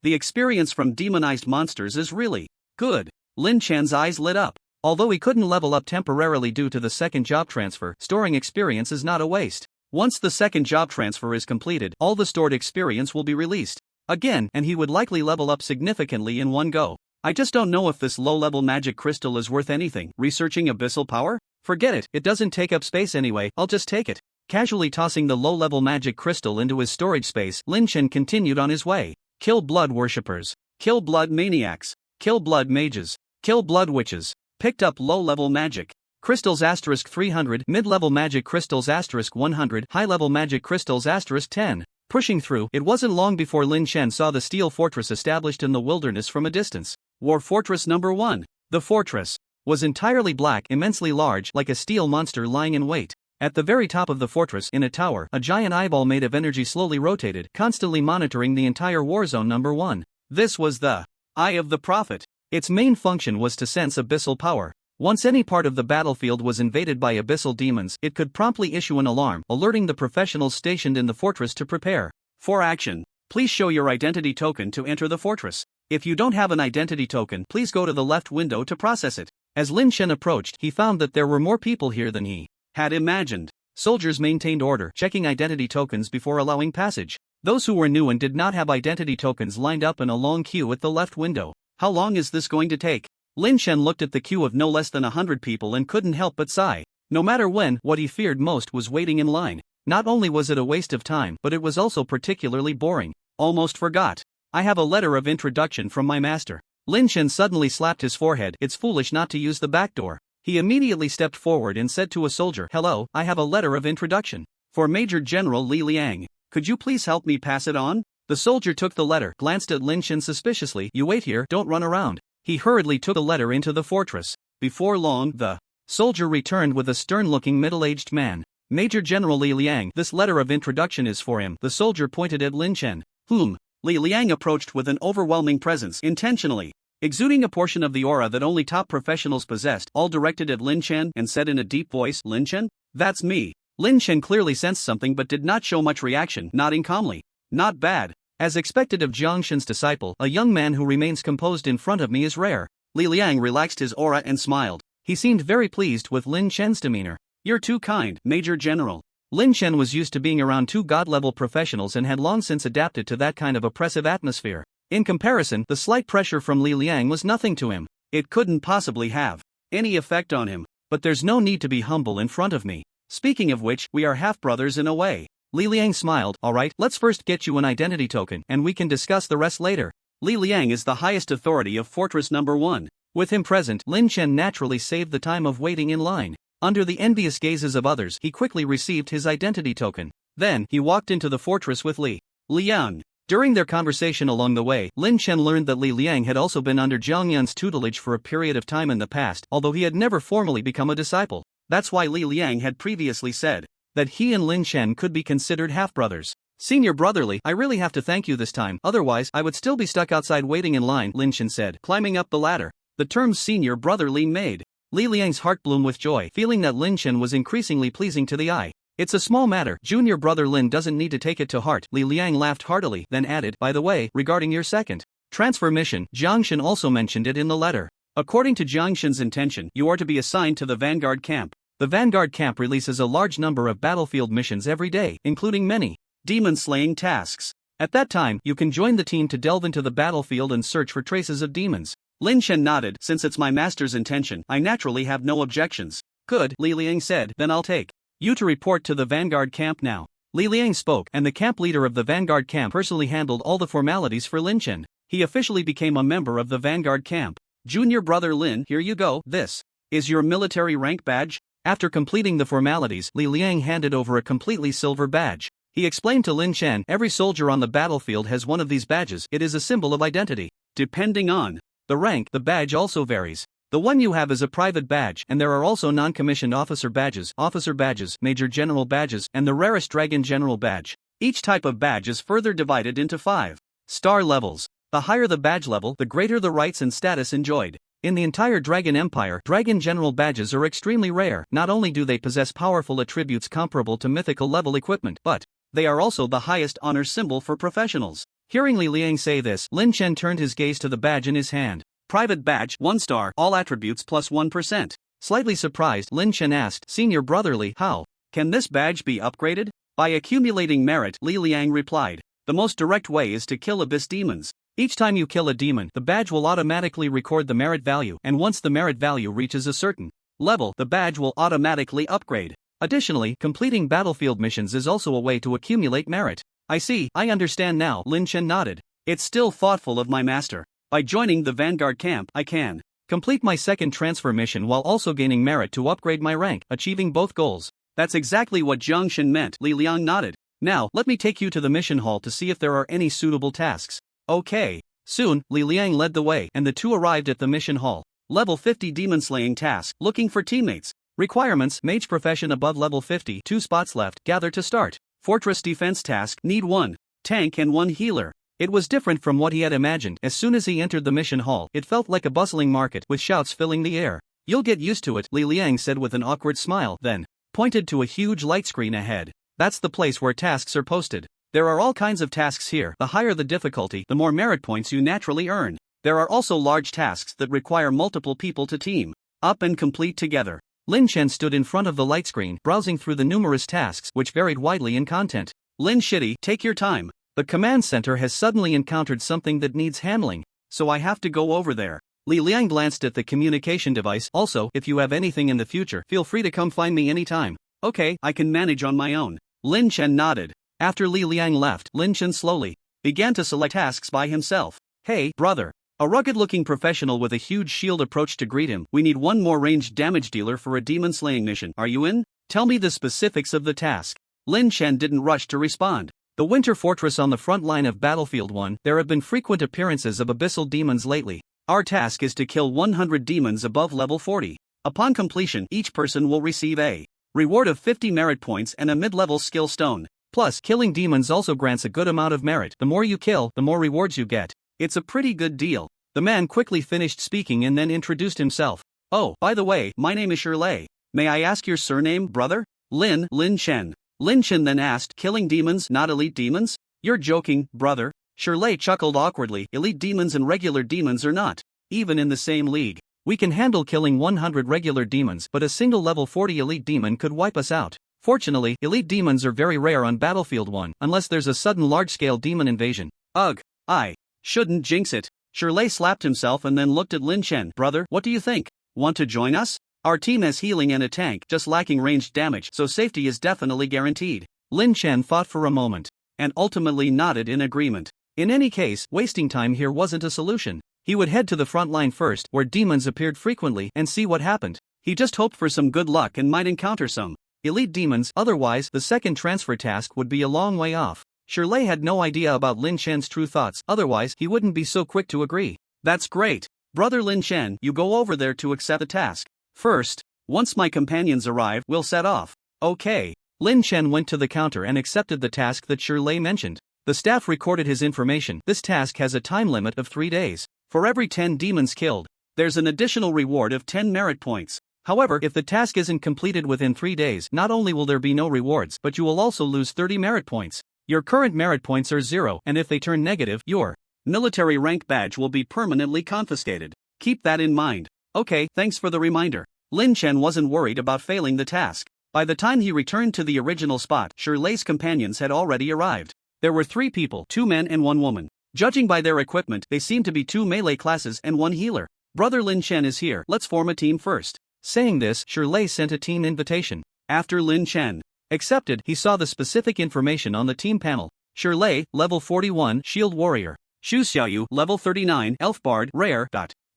The experience from demonized monsters is really good. Lin Chen's eyes lit up. Although he couldn't level up temporarily due to the second job transfer, storing experience is not a waste. Once the second job transfer is completed, all the stored experience will be released again, and he would likely level up significantly in one go. I just don't know if this low-level magic crystal is worth anything. Researching abyssal power? Forget it, it doesn't take up space anyway, I'll just take it. Casually tossing the low-level magic crystal into his storage space, Lin Chen continued on his way. Kill blood worshippers. Kill blood maniacs. Kill blood mages. Kill blood witches. Picked up low-level magic Crystals asterisk 300, mid-level magic crystals asterisk 100, high-level magic crystals asterisk 10. Pushing through, it wasn't long before Lin Chen saw the steel fortress established in the wilderness from a distance. War Fortress Number 1. The fortress was entirely black, immensely large, like a steel monster lying in wait. At the very top of the fortress, in a tower, a giant eyeball made of energy slowly rotated, constantly monitoring the entire war zone Number 1. This was the Eye of the Prophet. Its main function was to sense abyssal power. Once any part of the battlefield was invaded by abyssal demons, it could promptly issue an alarm, alerting the professionals stationed in the fortress to prepare for action. Please show your identity token to enter the fortress. If you don't have an identity token, please go to the left window to process it. As Lin Chen approached, he found that there were more people here than he had imagined. Soldiers maintained order, checking identity tokens before allowing passage. Those who were new and did not have identity tokens lined up in a long queue at the left window. How long is this going to take? Lin Chen looked at the queue of no less than 100 people and couldn't help but sigh. No matter when, what he feared most was waiting in line. Not only was it a waste of time, but it was also particularly boring. Almost forgot. I have a letter of introduction from my master. Lin Chen suddenly slapped his forehead. It's foolish not to use the back door. He immediately stepped forward and said to a soldier, "Hello, I have a letter of introduction. For Major General Li Liang. Could you please help me pass it on?" The soldier took the letter, glanced at Lin Chen suspiciously. "You wait here, don't run around." He hurriedly took the letter into the fortress. Before long, the soldier returned with a stern-looking middle-aged man. "Major General Li Liang, this letter of introduction is for him." The soldier pointed at Lin Chen. "Whom?" Li Liang approached with an overwhelming presence, intentionally exuding a portion of the aura that only top professionals possessed, all directed at Lin Chen, and said in a deep voice, "Lin Chen? That's me." Lin Chen clearly sensed something but did not show much reaction, nodding calmly. "Not bad. As expected of Jiang Shen's disciple, a young man who remains composed in front of me is rare." Li Liang relaxed his aura and smiled. He seemed very pleased with Lin Chen's demeanor. "You're too kind, Major General." Lin Chen was used to being around two god-level professionals and had long since adapted to that kind of oppressive atmosphere. In comparison, the slight pressure from Li Liang was nothing to him. It couldn't possibly have any effect on him. "But there's no need to be humble in front of me. Speaking of which, we are half-brothers in a way." Li Liang smiled. "Alright, let's first get you an identity token, and we can discuss the rest later." Li Liang is the highest authority of Fortress Number 1. With him present, Lin Chen naturally saved the time of waiting in line. Under the envious gazes of others, he quickly received his identity token. Then, he walked into the fortress with Li Liang. During their conversation along the way, Lin Chen learned that Li Liang had also been under Jiang Yun's tutelage for a period of time in the past, although he had never formally become a disciple. That's why Li Liang had previously said that he and Lin Chen could be considered half-brothers. "Senior brotherly, I really have to thank you this time, otherwise I would still be stuck outside waiting in line," Lin Chen said, climbing up the ladder. The term senior brotherly made Li Liang's heart bloom with joy, feeling that Lin Chen was increasingly pleasing to the eye. "It's a small matter, junior brother Lin doesn't need to take it to heart." Li Liang laughed heartily, then added, "By the way, regarding your second transfer mission, Jiang Shen also mentioned it in the letter. According to Jiang Shen's intention, you are to be assigned to the Vanguard Camp. The Vanguard Camp releases a large number of battlefield missions every day, including many demon-slaying tasks. At that time, you can join the team to delve into the battlefield and search for traces of demons." Lin Chen nodded. "Since it's my master's intention, I naturally have no objections." "Good," Li Liang said, "then I'll take you to report to the Vanguard Camp now." Li Liang spoke, and the camp leader of the Vanguard Camp personally handled all the formalities for Lin Chen. He officially became a member of the Vanguard Camp. "Junior brother Lin, here you go. This is your military rank badge." After completing the formalities, Li Liang handed over a completely silver badge. He explained to Lin Chen, "Every soldier on the battlefield has one of these badges. It is a symbol of identity. Depending on the rank, the badge also varies. The one you have is a private badge, and there are also non-commissioned officer badges, major general badges, and the rarest dragon general badge. Each type of badge is further divided into 5 star levels. The higher the badge level, the greater the rights and status enjoyed. In the entire Dragon Empire, Dragon General badges are extremely rare. Not only do they possess powerful attributes comparable to mythical level equipment, but they are also the highest honor symbol for professionals." Hearing Li Liang say this, Lin Chen turned his gaze to the badge in his hand. "Private badge, 1 star, all attributes plus 1%. Slightly surprised, Lin Chen asked, "Senior brotherly, how can this badge be upgraded?" "By accumulating merit," Li Liang replied. "The most direct way is to kill abyss demons. Each time you kill a demon, the badge will automatically record the merit value, and once the merit value reaches a certain level, the badge will automatically upgrade. Additionally, completing battlefield missions is also a way to accumulate merit." "I see, I understand now," Lin Chen nodded. "It's still thoughtful of my master. By joining the Vanguard Camp, I can Complete my second transfer mission while also gaining merit to upgrade my rank, achieving both goals. That's exactly what Jiang Shen meant, Li Liang nodded. Now, let me take you to the mission hall to see if there are any suitable tasks. Okay. Soon, Li Liang led the way and the two arrived at the mission hall. Level 50 Demon Slaying Task, looking for teammates. Requirements, Mage Profession above level 50, 2 spots left, gather to start. Fortress Defense Task, need 1 tank and 1 healer. It was different from what he had imagined. As soon as he entered the mission hall, it felt like a bustling market with shouts filling the air. You'll get used to it, Li Liang said with an awkward smile, then pointed to a huge light screen ahead. That's the place where tasks are posted. There are all kinds of tasks here. The higher the difficulty, the more merit points you naturally earn. There are also large tasks that require multiple people to team up and complete together. Lin Chen stood in front of the light screen, browsing through the numerous tasks which varied widely in content. Lin Shitty, take your time. The command center has suddenly encountered something that needs handling, so I have to go over there. Li Liang glanced at the communication device. Also, if you have anything in the future, feel free to come find me anytime. Okay, I can manage on my own. Lin Chen nodded. After Li Liang left, Lin Chen slowly began to select tasks by himself. Hey, brother. A rugged-looking professional with a huge shield approached to greet him. We need 1 more ranged damage dealer for a demon-slaying mission. Are you in? Tell me the specifics of the task. Lin Chen didn't rush to respond. The Winter Fortress on the front line of Battlefield 1. There have been frequent appearances of abyssal demons lately. Our task is to kill 100 demons above level 40. Upon completion, each person will receive a reward of 50 merit points and a mid-level skill stone. Plus, killing demons also grants a good amount of merit. The more you kill, the more rewards you get. It's a pretty good deal. The man quickly finished speaking and then introduced himself. Oh, by the way, my name is Shirley. May I ask your surname, brother? Lin Chen. Lin Chen then asked, killing demons, not elite demons? You're joking, brother. Shirley chuckled awkwardly. Elite demons and regular demons are not even in the same league. We can handle killing 100 regular demons, but a single level 40 elite demon could wipe us out. Fortunately, elite demons are very rare on Battlefield 1, unless there's a sudden large-scale demon invasion. Ugh, I shouldn't jinx it. Shirley slapped himself and then looked at Lin Chen. Brother, what do you think? Want to join us? Our team has healing and a tank, just lacking ranged damage, so safety is definitely guaranteed. Lin Chen thought for a moment, and ultimately nodded in agreement. In any case, wasting time here wasn't a solution. He would head to the front line first, where demons appeared frequently, and see what happened. He just hoped for some good luck and might encounter some elite demons. Otherwise, the second transfer task would be a long way off. Shirley had no idea about Lin Chen's true thoughts, otherwise he wouldn't be so quick to agree. That's great. Brother Lin Chen, you go over there to accept the task. First, once my companions arrive, we'll set off. Okay. Lin Chen went to the counter and accepted the task that Shirley mentioned. The staff recorded his information. This task has a time limit of 3 days. For every 10 demons killed, there's an additional reward of 10 merit points. However, if the task isn't completed within 3 days, not only will there be no rewards, but you will also lose 30 merit points. Your current merit points are 0, and if they turn negative, your military rank badge will be permanently confiscated. Keep that in mind. Okay, thanks for the reminder. Lin Chen wasn't worried about failing the task. By the time he returned to the original spot, Shirley's companions had already arrived. There were 3 people, 2 men and 1 woman. Judging by their equipment, they seemed to be 2 melee classes and 1 healer. Brother Lin Chen is here, let's form a team first. Saying this, Shirley sent a team invitation. After Lin Chen accepted, he saw the specific information on the team panel. Shirley, level 41, Shield Warrior. Xu Xiaoyu, level 39, Elf Bard, Rare.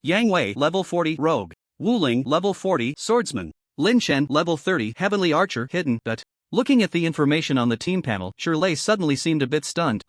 Yang Wei, level 40, Rogue. Wu Ling, level 40, Swordsman. Lin Chen, level 30, Heavenly Archer, Hidden. Looking at the information on the team panel, Shirley suddenly seemed a bit stunned.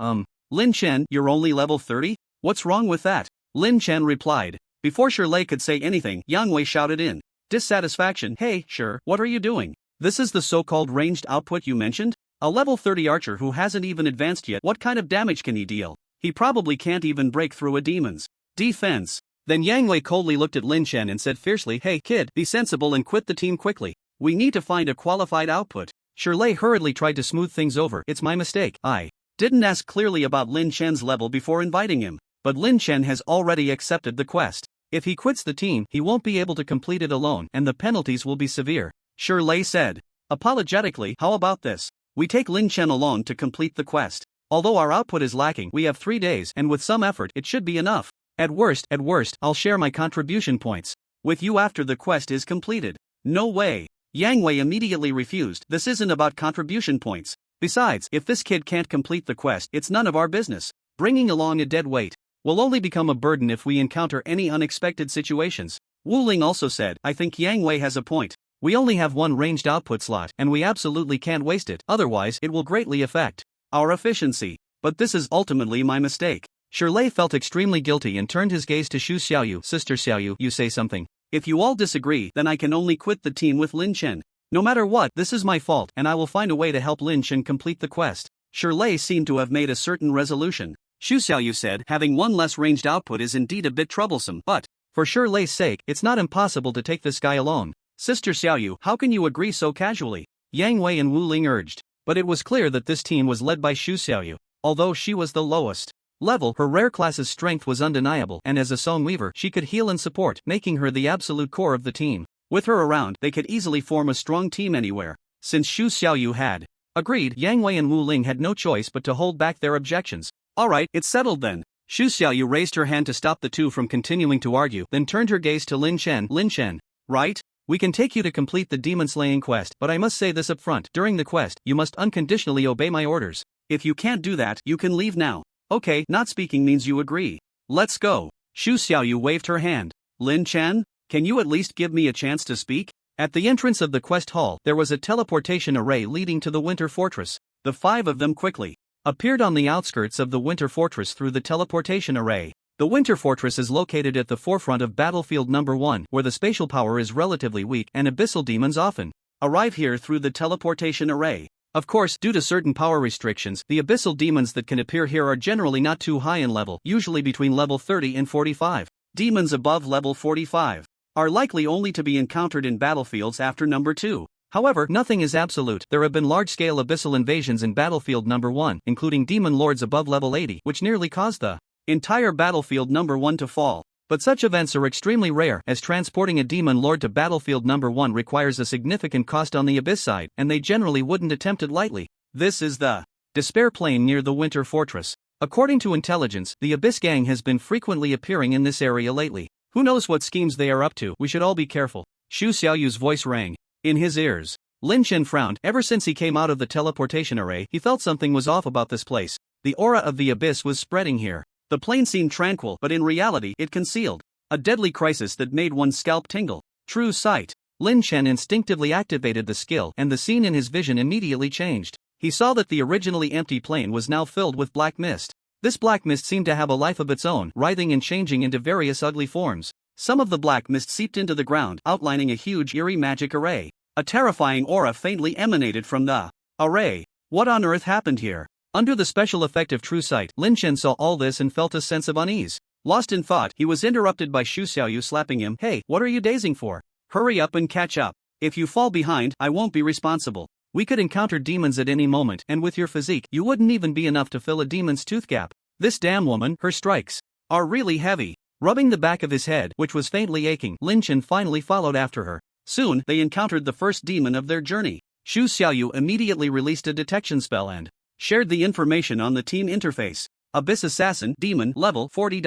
Lin Chen, you're only level 30? What's wrong with that? Lin Chen replied. Before Shirley could say anything, Yang Wei shouted in dissatisfaction. Hey, sure, what are you doing? This is the so-called ranged output you mentioned? A level 30 archer who hasn't even advanced yet, what kind of damage can he deal? He probably can't even break through a demon's defense. Then Yang Wei coldly looked at Lin Chen and said fiercely, hey kid, be sensible and quit the team quickly. We need to find a qualified output. Shirley hurriedly tried to smooth things over. It's my mistake. I didn't ask clearly about Lin Chen's level before inviting him. But Lin Chen has already accepted the quest. If he quits the team, he won't be able to complete it alone and the penalties will be severe. Shirley said apologetically, how about this? We take Lin Chen alone to complete the quest. Although our output is lacking, we have 3 days and with some effort it should be enough. At worst, I'll share my contribution points with you after the quest is completed. No way. Yang Wei immediately refused. This isn't about contribution points. Besides, if this kid can't complete the quest, it's none of our business. Bringing along a dead weight will only become a burden if we encounter any unexpected situations. Wu Ling also said, I think Yang Wei has a point. We only have one ranged output slot and we absolutely can't waste it, otherwise it will greatly affect our efficiency. But this is ultimately my mistake. Shirley felt extremely guilty and turned his gaze to Shu Xiaoyu. Sister Xiaoyu, you say something. If you all disagree, then I can only quit the team with Lin Chen. No matter what, this is my fault and I will find a way to help Lin Chen complete the quest. Shirley seemed to have made a certain resolution. Shu Xiaoyu said, having one less ranged output is indeed a bit troublesome, but for Shirley's sake, it's not impossible to take this guy alone. Sister Xiaoyu, how can you agree so casually? Yang Wei and Wu Ling urged. But it was clear that this team was led by Shu Xiaoyu. Although she was the lowest level, her rare class's strength was undeniable, and as a Song Weaver, she could heal and support, making her the absolute core of the team. With her around, they could easily form a strong team anywhere. Since Shu Xiaoyu had agreed, Yang Wei and Wu Ling had no choice but to hold back their objections. Alright, it's settled then. Shu Xiaoyu raised her hand to stop the two from continuing to argue, then turned her gaze to Lin Chen. Lin Chen, right? We can take you to complete the demon-slaying quest, but I must say this up front. During the quest, you must unconditionally obey my orders. If you can't do that, you can leave now. Okay, not speaking means you agree. Let's go. Shu Xiaoyu waved her hand. Lin Chen, can you at least give me a chance to speak? At the entrance of the quest hall, there was a teleportation array leading to the Winter Fortress. The five of them quickly appeared on the outskirts of the Winter Fortress through the teleportation array. The Winter Fortress is located at the forefront of Battlefield Number 1, where the spatial power is relatively weak and abyssal demons often arrive here through the teleportation array. Of course, due to certain power restrictions, the abyssal demons that can appear here are generally not too high in level, usually between level 30 and 45. Demons above level 45 are likely only to be encountered in battlefields after Number 2. However, nothing is absolute. There have been large-scale abyssal invasions in Battlefield Number 1, including demon lords above level 80, which nearly caused the entire Battlefield Number 1 to fall. But such events are extremely rare, as transporting a demon lord to Battlefield Number 1 requires a significant cost on the abyss side, and they generally wouldn't attempt it lightly. This is the Despair Plain near the Winter Fortress. According to intelligence, the Abyss Gang has been frequently appearing in this area lately. Who knows what schemes they are up to? We should all be careful. Shu Xiaoyu's voice rang in his ears. Lin Chen frowned. Ever since he came out of the teleportation array, he felt something was off about this place. The aura of the abyss was spreading here. The plain seemed tranquil, but in reality it concealed a deadly crisis that made one's scalp tingle. True sight. Lin Chen instinctively activated the skill, and the scene in his vision immediately changed. He saw that the originally empty plain was now filled with black mist. This black mist seemed to have a life of its own, writhing and changing into various ugly forms. Some of the black mist seeped into the ground, outlining a huge eerie magic array. A terrifying aura faintly emanated from the array. What on earth happened here? Under the special effect of true sight, Lin Chen saw all this and felt a sense of unease. Lost in thought, he was interrupted by Shu Xiaoyu slapping him. Hey, what are you dazing for? Hurry up and catch up. If you fall behind, I won't be responsible. We could encounter demons at any moment, and with your physique, you wouldn't even be enough to fill a demon's tooth gap. This damn woman, her strikes are really heavy. Rubbing the back of his head, which was faintly aching, Lin Chen finally followed after her. Soon, they encountered the first demon of their journey. Shu Xiaoyu immediately released a detection spell and shared the information on the team interface. Abyss Assassin, Demon, Level 40.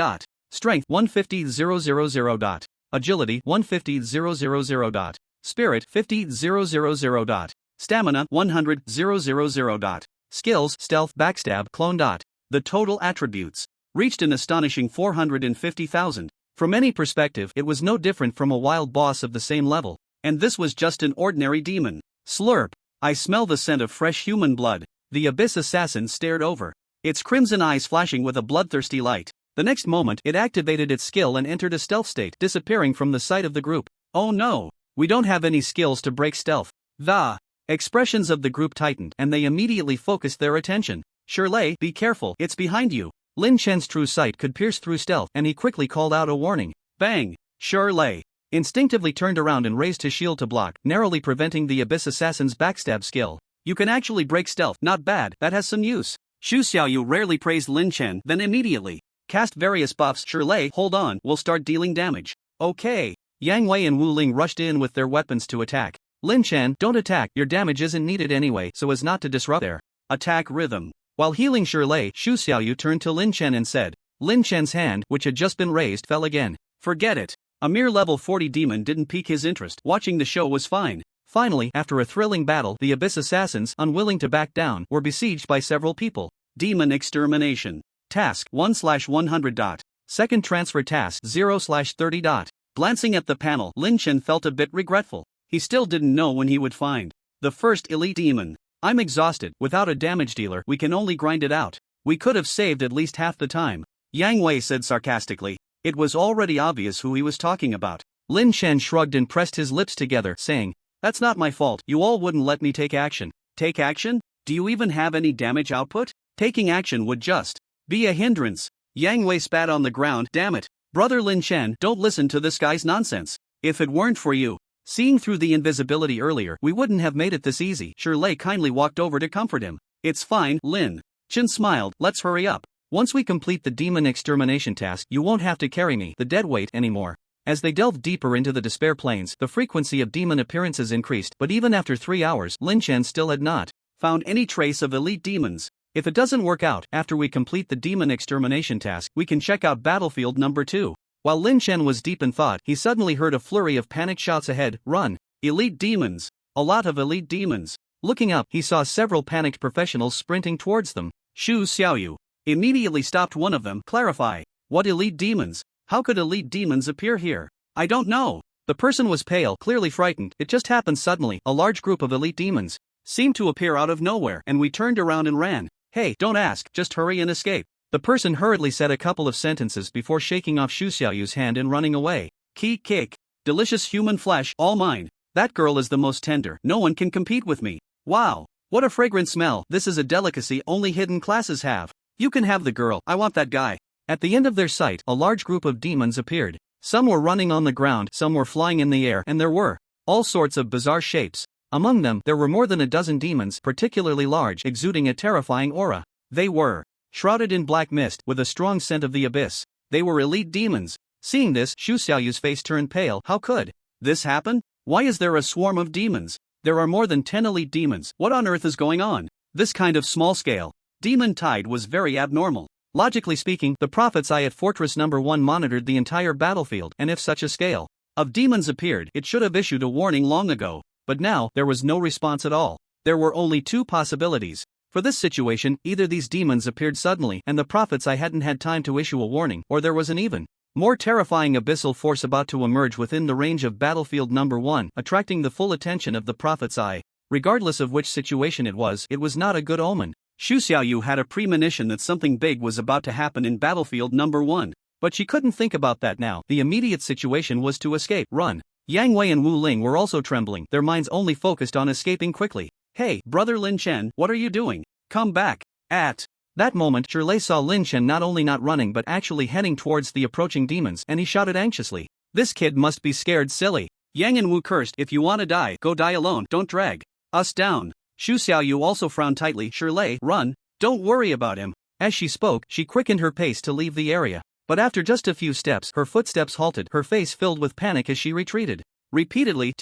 Strength 150,000. Agility 150,000. Spirit 50,000. Stamina 100,000. Skills, Stealth, Backstab, Clone. The total attributes reached an astonishing 450,000. From any perspective, it was no different from a wild boss of the same level. And this was just an ordinary demon. Slurp. I smell the scent of fresh human blood. The Abyss Assassin stared over, its crimson eyes flashing with a bloodthirsty light. The next moment, it activated its skill and entered a stealth state, disappearing from the sight of the group. Oh no! We don't have any skills to break stealth. The expressions of the group tightened, and they immediately focused their attention. Shirley, be careful, it's behind you. Lin Chen's true sight could pierce through stealth, and he quickly called out a warning. Bang! Shirley instinctively turned around and raised his shield to block, narrowly preventing the Abyss Assassin's backstab skill. You can actually break stealth, not bad, that has some use. Shu Xiaoyu rarely praised Lin Chen, then immediately cast various buffs. Shirley, hold on, we'll start dealing damage. Okay. Yang Wei and Wu Ling rushed in with their weapons to attack. Lin Chen, don't attack, your damage isn't needed anyway, so as not to disrupt their attack rhythm. While healing Shirley, Shu Xiaoyu turned to Lin Chen and said. Lin Chen's hand, which had just been raised, fell again. Forget it. A mere level 40 demon didn't pique his interest. Watching the show was fine. Finally, after a thrilling battle, the Abyss Assassins, unwilling to back down, were besieged by several people. Demon Extermination. Task 1/100. Second Transfer Task 0/30. Glancing at the panel, Lin Chen felt a bit regretful. He still didn't know when he would find the first elite demon. I'm exhausted. Without a damage dealer, we can only grind it out. We could have saved at least half the time, Yang Wei said sarcastically. It was already obvious who he was talking about. Lin Chen shrugged and pressed his lips together, saying, "That's not my fault. You all wouldn't let me take action." Take action? Do you even have any damage output? Taking action would just be a hindrance. Yang Wei spat on the ground. Damn it. Brother Lin Chen, don't listen to this guy's nonsense. If it weren't for you seeing through the invisibility earlier, we wouldn't have made it this easy. Shirley kindly walked over to comfort him. It's fine, Lin Chen smiled. Let's hurry up. Once we complete the demon extermination task, you won't have to carry me, the dead weight, anymore. As they delved deeper into the despair plains, the frequency of demon appearances increased, but even after 3 hours, Lin Chen still had not found any trace of elite demons. If it doesn't work out, after we complete the demon extermination task, we can check out battlefield number 2. While Lin Chen was deep in thought, he suddenly heard a flurry of panicked shouts ahead. Run! Elite demons! A lot of elite demons! Looking up, he saw several panicked professionals sprinting towards them. Xu Xiaoyu immediately stopped one of them. Clarify. What elite demons? How could elite demons appear here? I don't know. The person was pale, clearly frightened. It just happened suddenly. A large group of elite demons seemed to appear out of nowhere, and we turned around and ran. Hey, don't ask, just hurry and escape. The person hurriedly said a couple of sentences before shaking off Xu Xiaoyu's hand and running away. Key kick. Delicious human flesh, all mine. That girl is the most tender. No one can compete with me. Wow. What a fragrant smell. This is a delicacy only hidden classes have. You can have the girl. I want that guy. At the end of their sight, a large group of demons appeared. Some were running on the ground, some were flying in the air, and there were all sorts of bizarre shapes. Among them, there were more than a dozen demons, particularly large, exuding a terrifying aura. They were shrouded in black mist, with a strong scent of the abyss. They were elite demons. Seeing this, Xu Xiaoyu's face turned pale. How could this happen? Why is there a swarm of demons? There are more than 10 elite demons. What on earth is going on? This kind of small-scale demon tide was very abnormal. Logically speaking, the Prophet's Eye at Fortress Number 1 monitored the entire battlefield, and if such a scale of demons appeared, it should have issued a warning long ago. But now, there was no response at all. There were only two possibilities. For this situation, either these demons appeared suddenly and the Prophet's Eye hadn't had time to issue a warning, or there was an even more terrifying abyssal force about to emerge within the range of battlefield number 1, attracting the full attention of the Prophet's Eye. Regardless of which situation it was not a good omen. Xu Xiaoyu had a premonition that something big was about to happen in battlefield number 1. But she couldn't think about that now. The immediate situation was to escape. Run. Yang Wei and Wu Ling were also trembling, their minds only focused on escaping quickly. Hey, brother Lin Chen, what are you doing? Come back. At that moment, Shirley saw Lin Chen not only not running but actually heading towards the approaching demons, and he shouted anxiously. This kid must be scared silly. Yang and Wu cursed. If you wanna die, go die alone, don't drag us down. Xu Xiaoyu also frowned tightly. Shirley, run. Don't worry about him. As she spoke, she quickened her pace to leave the area. But after just a few steps, her footsteps halted, her face filled with panic as she retreated. Repeatedly,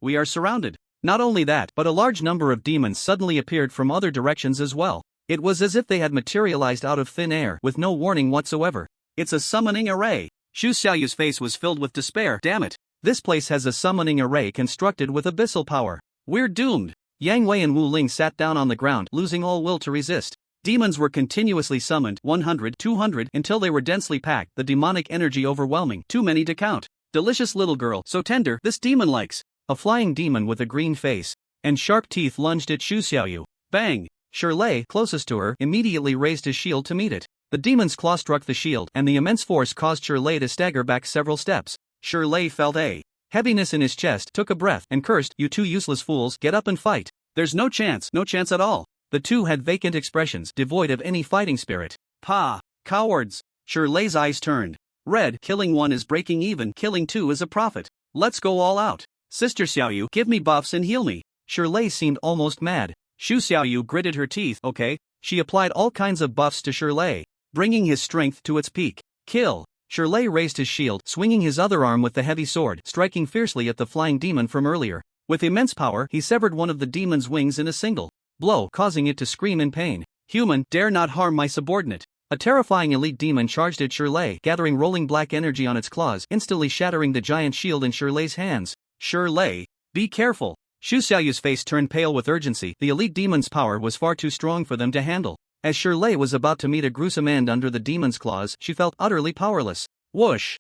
we are surrounded. Not only that, but a large number of demons suddenly appeared from other directions as well. It was as if they had materialized out of thin air, with no warning whatsoever. It's a summoning array. Xu Xiaoyu's face was filled with despair. Damn it. This place has a summoning array constructed with abyssal power. We're doomed. Yang Wei and Wu Ling sat down on the ground, losing all will to resist. Demons were continuously summoned, 100, 200, until they were densely packed, the demonic energy overwhelming, too many to count. Delicious little girl, so tender, this demon likes. A flying demon with a green face and sharp teeth lunged at Xu Xiaoyu. Bang! Shirley, closest to her, immediately raised his shield to meet it. The demon's claw struck the shield, and the immense force caused Shirley to stagger back several steps. Shirley felt a heaviness in his chest, took a breath, and cursed, "You two useless fools, get up and fight. There's no chance at all." The two had vacant expressions, devoid of any fighting spirit. "Pa! Cowards!" Shirley's eyes turned red. Killing one is breaking even, killing two is a profit. Let's go all out. Sister Xiaoyu, give me buffs and heal me. Shirley seemed almost mad. Xu Xiaoyu gritted her teeth. Okay. She applied all kinds of buffs to Shirley, bringing his strength to its peak. Kill. Shirley raised his shield, swinging his other arm with the heavy sword, striking fiercely at the flying demon from earlier. With immense power, he severed one of the demon's wings in a single blow, causing it to scream in pain. Human, dare not harm my subordinate. A terrifying elite demon charged at Shirley, gathering rolling black energy on its claws, instantly shattering the giant shield in Shirley's hands. Shirley, be careful. Xu Xiaoyu's face turned pale with urgency. The elite demon's power was far too strong for them to handle. As Shirley was about to meet a gruesome end under the demon's claws, she felt utterly powerless. Whoosh!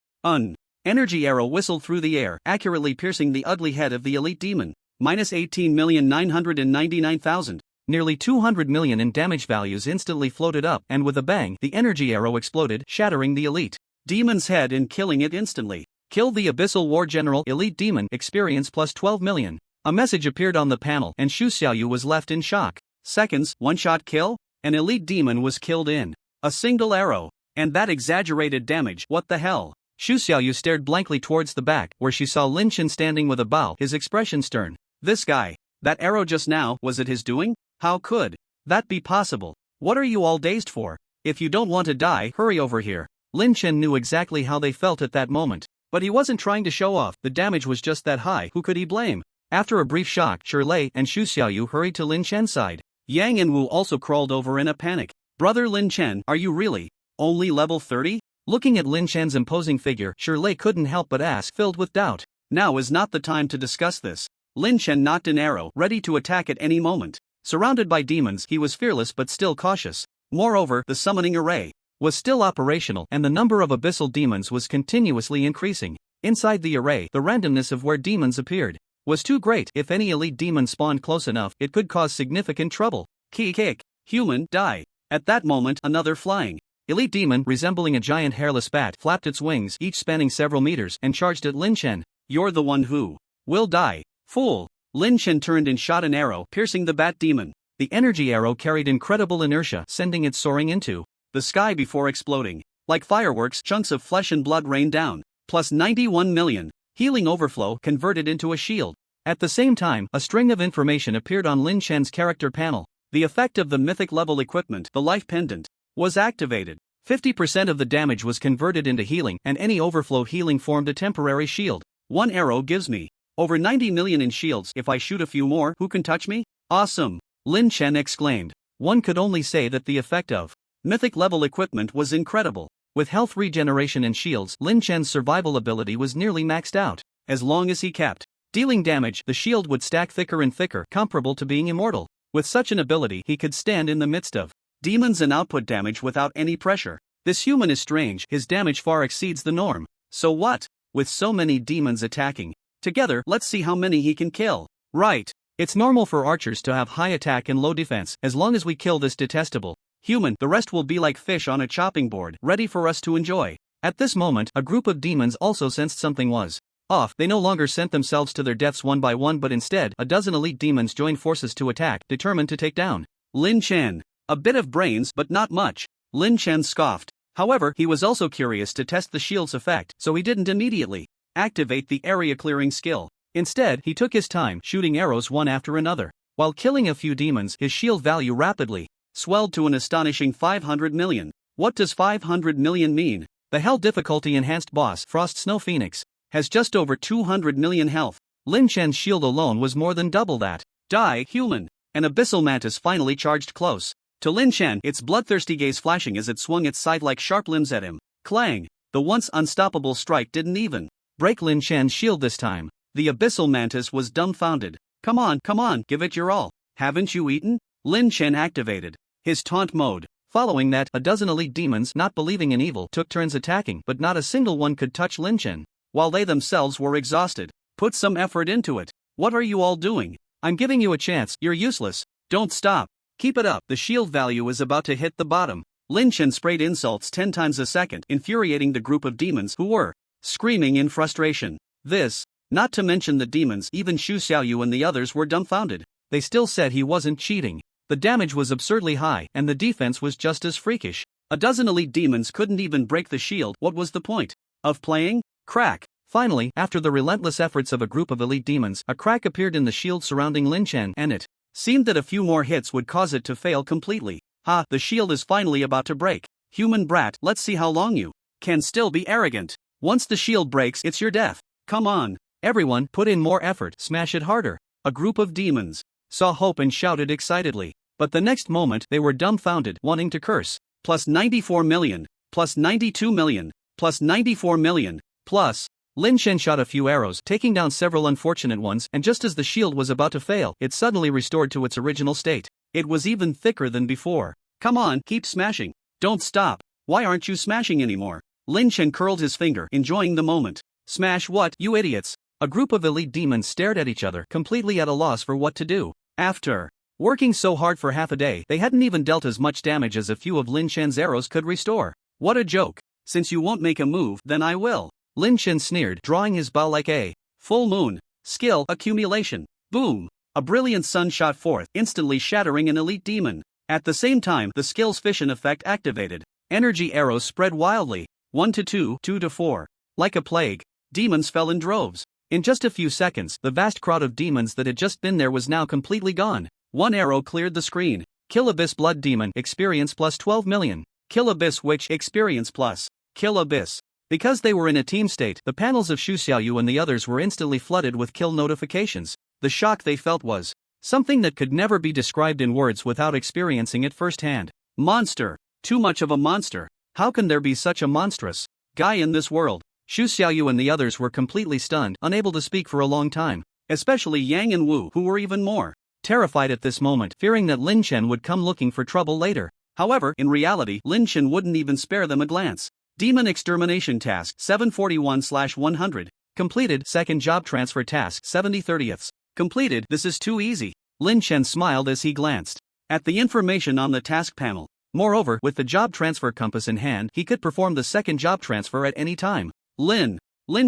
Energy arrow whistled through the air, accurately piercing the ugly head of the elite demon. Minus 18,999,000. Nearly 200 million in damage values instantly floated up, and with a bang, the energy arrow exploded, shattering the elite demon's head and killing it instantly. Kill the Abyssal War General. Elite Demon experience plus 12 million. A message appeared on the panel, and Xu Xiaoyu was left in shock. Seconds, one-shot kill? An elite demon was killed in a single arrow. And that exaggerated damage, what the hell? Xu Xiaoyu stared blankly towards the back, where she saw Lin Chen standing with a bow, his expression stern. This guy. That arrow just now, was it his doing? How could that be possible? What are you all dazed for? If you don't want to die, hurry over here. Lin Chen knew exactly how they felt at that moment. But he wasn't trying to show off, the damage was just that high, who could he blame? After a brief shock, Shirlei and Xu Xiaoyu hurried to Lin Chen's side. Yang and Wu also crawled over in a panic. Brother Lin Chen, are you really only level 30? Looking at Lin Chen's imposing figure, Shirlei couldn't help but ask, filled with doubt. Now is not the time to discuss this. Lin Chen knocked an arrow, ready to attack at any moment. Surrounded by demons, he was fearless but still cautious. Moreover, the summoning array was still operational, and the number of abyssal demons was continuously increasing. Inside the array, the randomness of where demons appeared was too great. If any elite demon spawned close enough, it could cause significant trouble. Kick. Human, die. At that moment, another flying elite demon, resembling a giant hairless bat, flapped its wings, each spanning several meters, and charged at Lin Chen. You're the one who will die, fool. Lin Chen turned and shot an arrow, piercing the bat demon. The energy arrow carried incredible inertia, sending it soaring into the sky before exploding. Like fireworks, chunks of flesh and blood rained down. Plus 91 million. Healing overflow converted into a shield. At the same time, a string of information appeared on Lin Chen's character panel. The effect of the mythic level equipment, the life pendant, was activated. 50% of the damage was converted into healing, and any overflow healing formed a temporary shield. One arrow gives me over 90 million in shields. If I shoot a few more, who can touch me? Awesome! Lin Chen exclaimed. One could only say that the effect of mythic level equipment was incredible. With health regeneration and shields, Lin Chen's survival ability was nearly maxed out. As long as he kept dealing damage, the shield would stack thicker and thicker, comparable to being immortal. With such an ability, he could stand in the midst of demons and output damage without any pressure. This human is strange, his damage far exceeds the norm. So what? With so many demons attacking together, let's see how many he can kill. Right. It's normal for archers to have high attack and low defense. As long as we kill this detestable human, the rest will be like fish on a chopping board, ready for us to enjoy. At this moment, a group of demons also sensed something was off. They no longer sent themselves to their deaths one by one, but instead, a dozen elite demons joined forces to attack, determined to take down Lin Chen. A bit of brains, but not much. Lin Chen scoffed. However, he was also curious to test the shield's effect, so he didn't immediately activate the area clearing skill. Instead, he took his time, shooting arrows one after another. While killing a few demons, his shield value rapidly swelled to an astonishing 500 million. What does 500 million mean? The Hell difficulty enhanced boss, Frost Snow Phoenix, has just over 200 million health. Lin Chen's shield alone was more than double that. Die, human! An abyssal mantis finally charged close to Lin Chen, its bloodthirsty gaze flashing as it swung its scythe-like sharp limbs at him. Clang! The once unstoppable strike didn't even break Lin Chen's shield this time. The abyssal mantis was dumbfounded. Come on, give it your all. Haven't you eaten? Lin Chen activated his taunt mode. Following that, a dozen elite demons, not believing in evil, took turns attacking, but not a single one could touch Lin Chen, while they themselves were exhausted. Put some effort into it. What are you all doing? I'm giving you a chance, you're useless. Don't stop. Keep it up. The shield value is about to hit the bottom. Lin Chen sprayed insults 10 times a second, infuriating the group of demons who were screaming in frustration. This, not to mention the demons, even Xu Xiaoyu and the others were dumbfounded. They still said he wasn't cheating. The damage was absurdly high, and the defense was just as freakish. A dozen elite demons couldn't even break the shield. What was the point of playing? Crack. Finally, after the relentless efforts of a group of elite demons, a crack appeared in the shield surrounding Lin Chen, and it seemed that a few more hits would cause it to fail completely. Ha, the shield is finally about to break. Human brat, let's see how long you can still be arrogant. Once the shield breaks, it's your death. Come on. Everyone, put in more effort, smash it harder. A group of demons saw hope and shouted excitedly. But the next moment, they were dumbfounded, wanting to curse. Plus 94 million. Plus 92 million. Plus 94 million. Plus. Lin Chen shot a few arrows, taking down several unfortunate ones, and just as the shield was about to fail, it suddenly restored to its original state. It was even thicker than before. Come on, keep smashing. Don't stop. Why aren't you smashing anymore? Lin Chen curled his finger, enjoying the moment. Smash what, you idiots? A group of elite demons stared at each other, completely at a loss for what to do. After working so hard for half a day, they hadn't even dealt as much damage as a few of Lin Shen's arrows could restore. What a joke. Since you won't make a move, then I will. Lin Shen sneered, drawing his bow like a full moon. Skill accumulation. Boom. A brilliant sun shot forth, instantly shattering an elite demon. At the same time, the skill's fission effect activated. Energy arrows spread wildly. 1 to 2, 2 to 4. Like a plague, demons fell in droves. In just a few seconds, the vast crowd of demons that had just been there was now completely gone. One arrow cleared the screen. Kill Abyss Blood Demon, experience plus 12 million. Kill Abyss Witch, experience plus. Kill Abyss. Because they were in a team state, the panels of Xu Xiaoyu and the others were instantly flooded with kill notifications. The shock they felt was something that could never be described in words without experiencing it firsthand. Monster. Too much of a monster. How can there be such a monstrous guy in this world? Xu Xiaoyu and the others were completely stunned, unable to speak for a long time. Especially Yang and Wu, who were even more terrified at this moment, fearing that Lin Shen would come looking for trouble later. However, in reality, Lin Shen wouldn't even spare them a glance. Demon Extermination Task 741/100. Completed. Second Job Transfer Task 70/30. Completed. This is too easy. Lin Shen smiled as he glanced at the information on the task panel. Moreover, with the job transfer compass in hand, he could perform the second job transfer at any time. Lin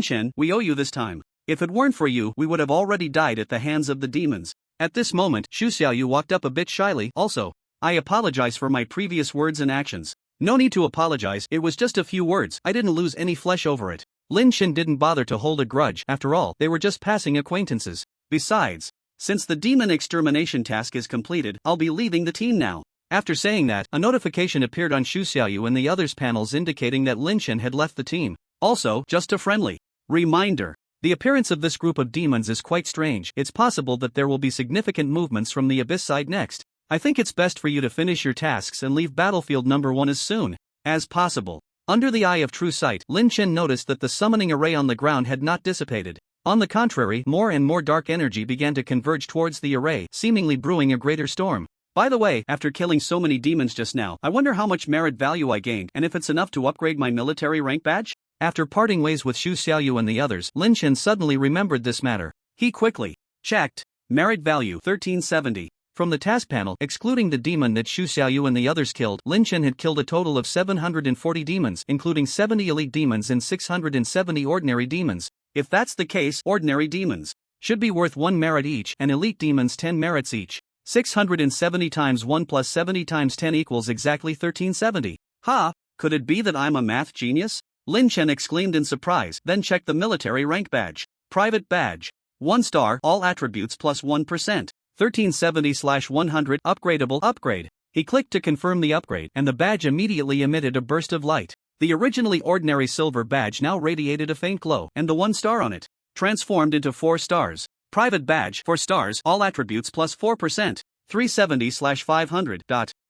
Shen, we owe you this time. If it weren't for you, we would have already died at the hands of the demons. At this moment, Xu Xiaoyu walked up a bit shyly. Also, I apologize for my previous words and actions. No need to apologize, it was just a few words, I didn't lose any flesh over it. Lin Shen didn't bother to hold a grudge, after all, they were just passing acquaintances. Besides, since the demon extermination task is completed, I'll be leaving the team now. After saying that, a notification appeared on Xu Xiaoyu and the others' panels indicating that Lin Shen had left the team. Also, just a friendly reminder. The appearance of this group of demons is quite strange. It's possible that there will be significant movements from the Abyss side next. I think it's best for you to finish your tasks and leave battlefield number 1 as soon as possible. Under the eye of true sight, Lin Shen noticed that the summoning array on the ground had not dissipated. On the contrary, more and more dark energy began to converge towards the array, seemingly brewing a greater storm. By the way, after killing so many demons just now, I wonder how much merit value I gained and if it's enough to upgrade my military rank badge? After parting ways with Xu Xiaoyu and the others, Lin Shen suddenly remembered this matter. He quickly checked. Merit value 1370. From the task panel, excluding the demon that Xu Xiaoyu and the others killed, Lin Shen had killed a total of 740 demons, including 70 elite demons and 670 ordinary demons. If that's the case, ordinary demons should be worth 1 merit each, and elite demons 10 merits each. 670 times 1 plus 70 times 10 equals exactly 1370. Ha! Could it be that I'm a math genius? Lin Shen exclaimed in surprise, then checked the military rank badge. Private badge. 1 star, all attributes plus 1%. 1370/100, upgradable, upgrade. He clicked to confirm the upgrade, and the badge immediately emitted a burst of light. The originally ordinary silver badge now radiated a faint glow, and the 1 star on it transformed into 4 stars. Private badge, 4 stars, all attributes plus 4%. 370/500.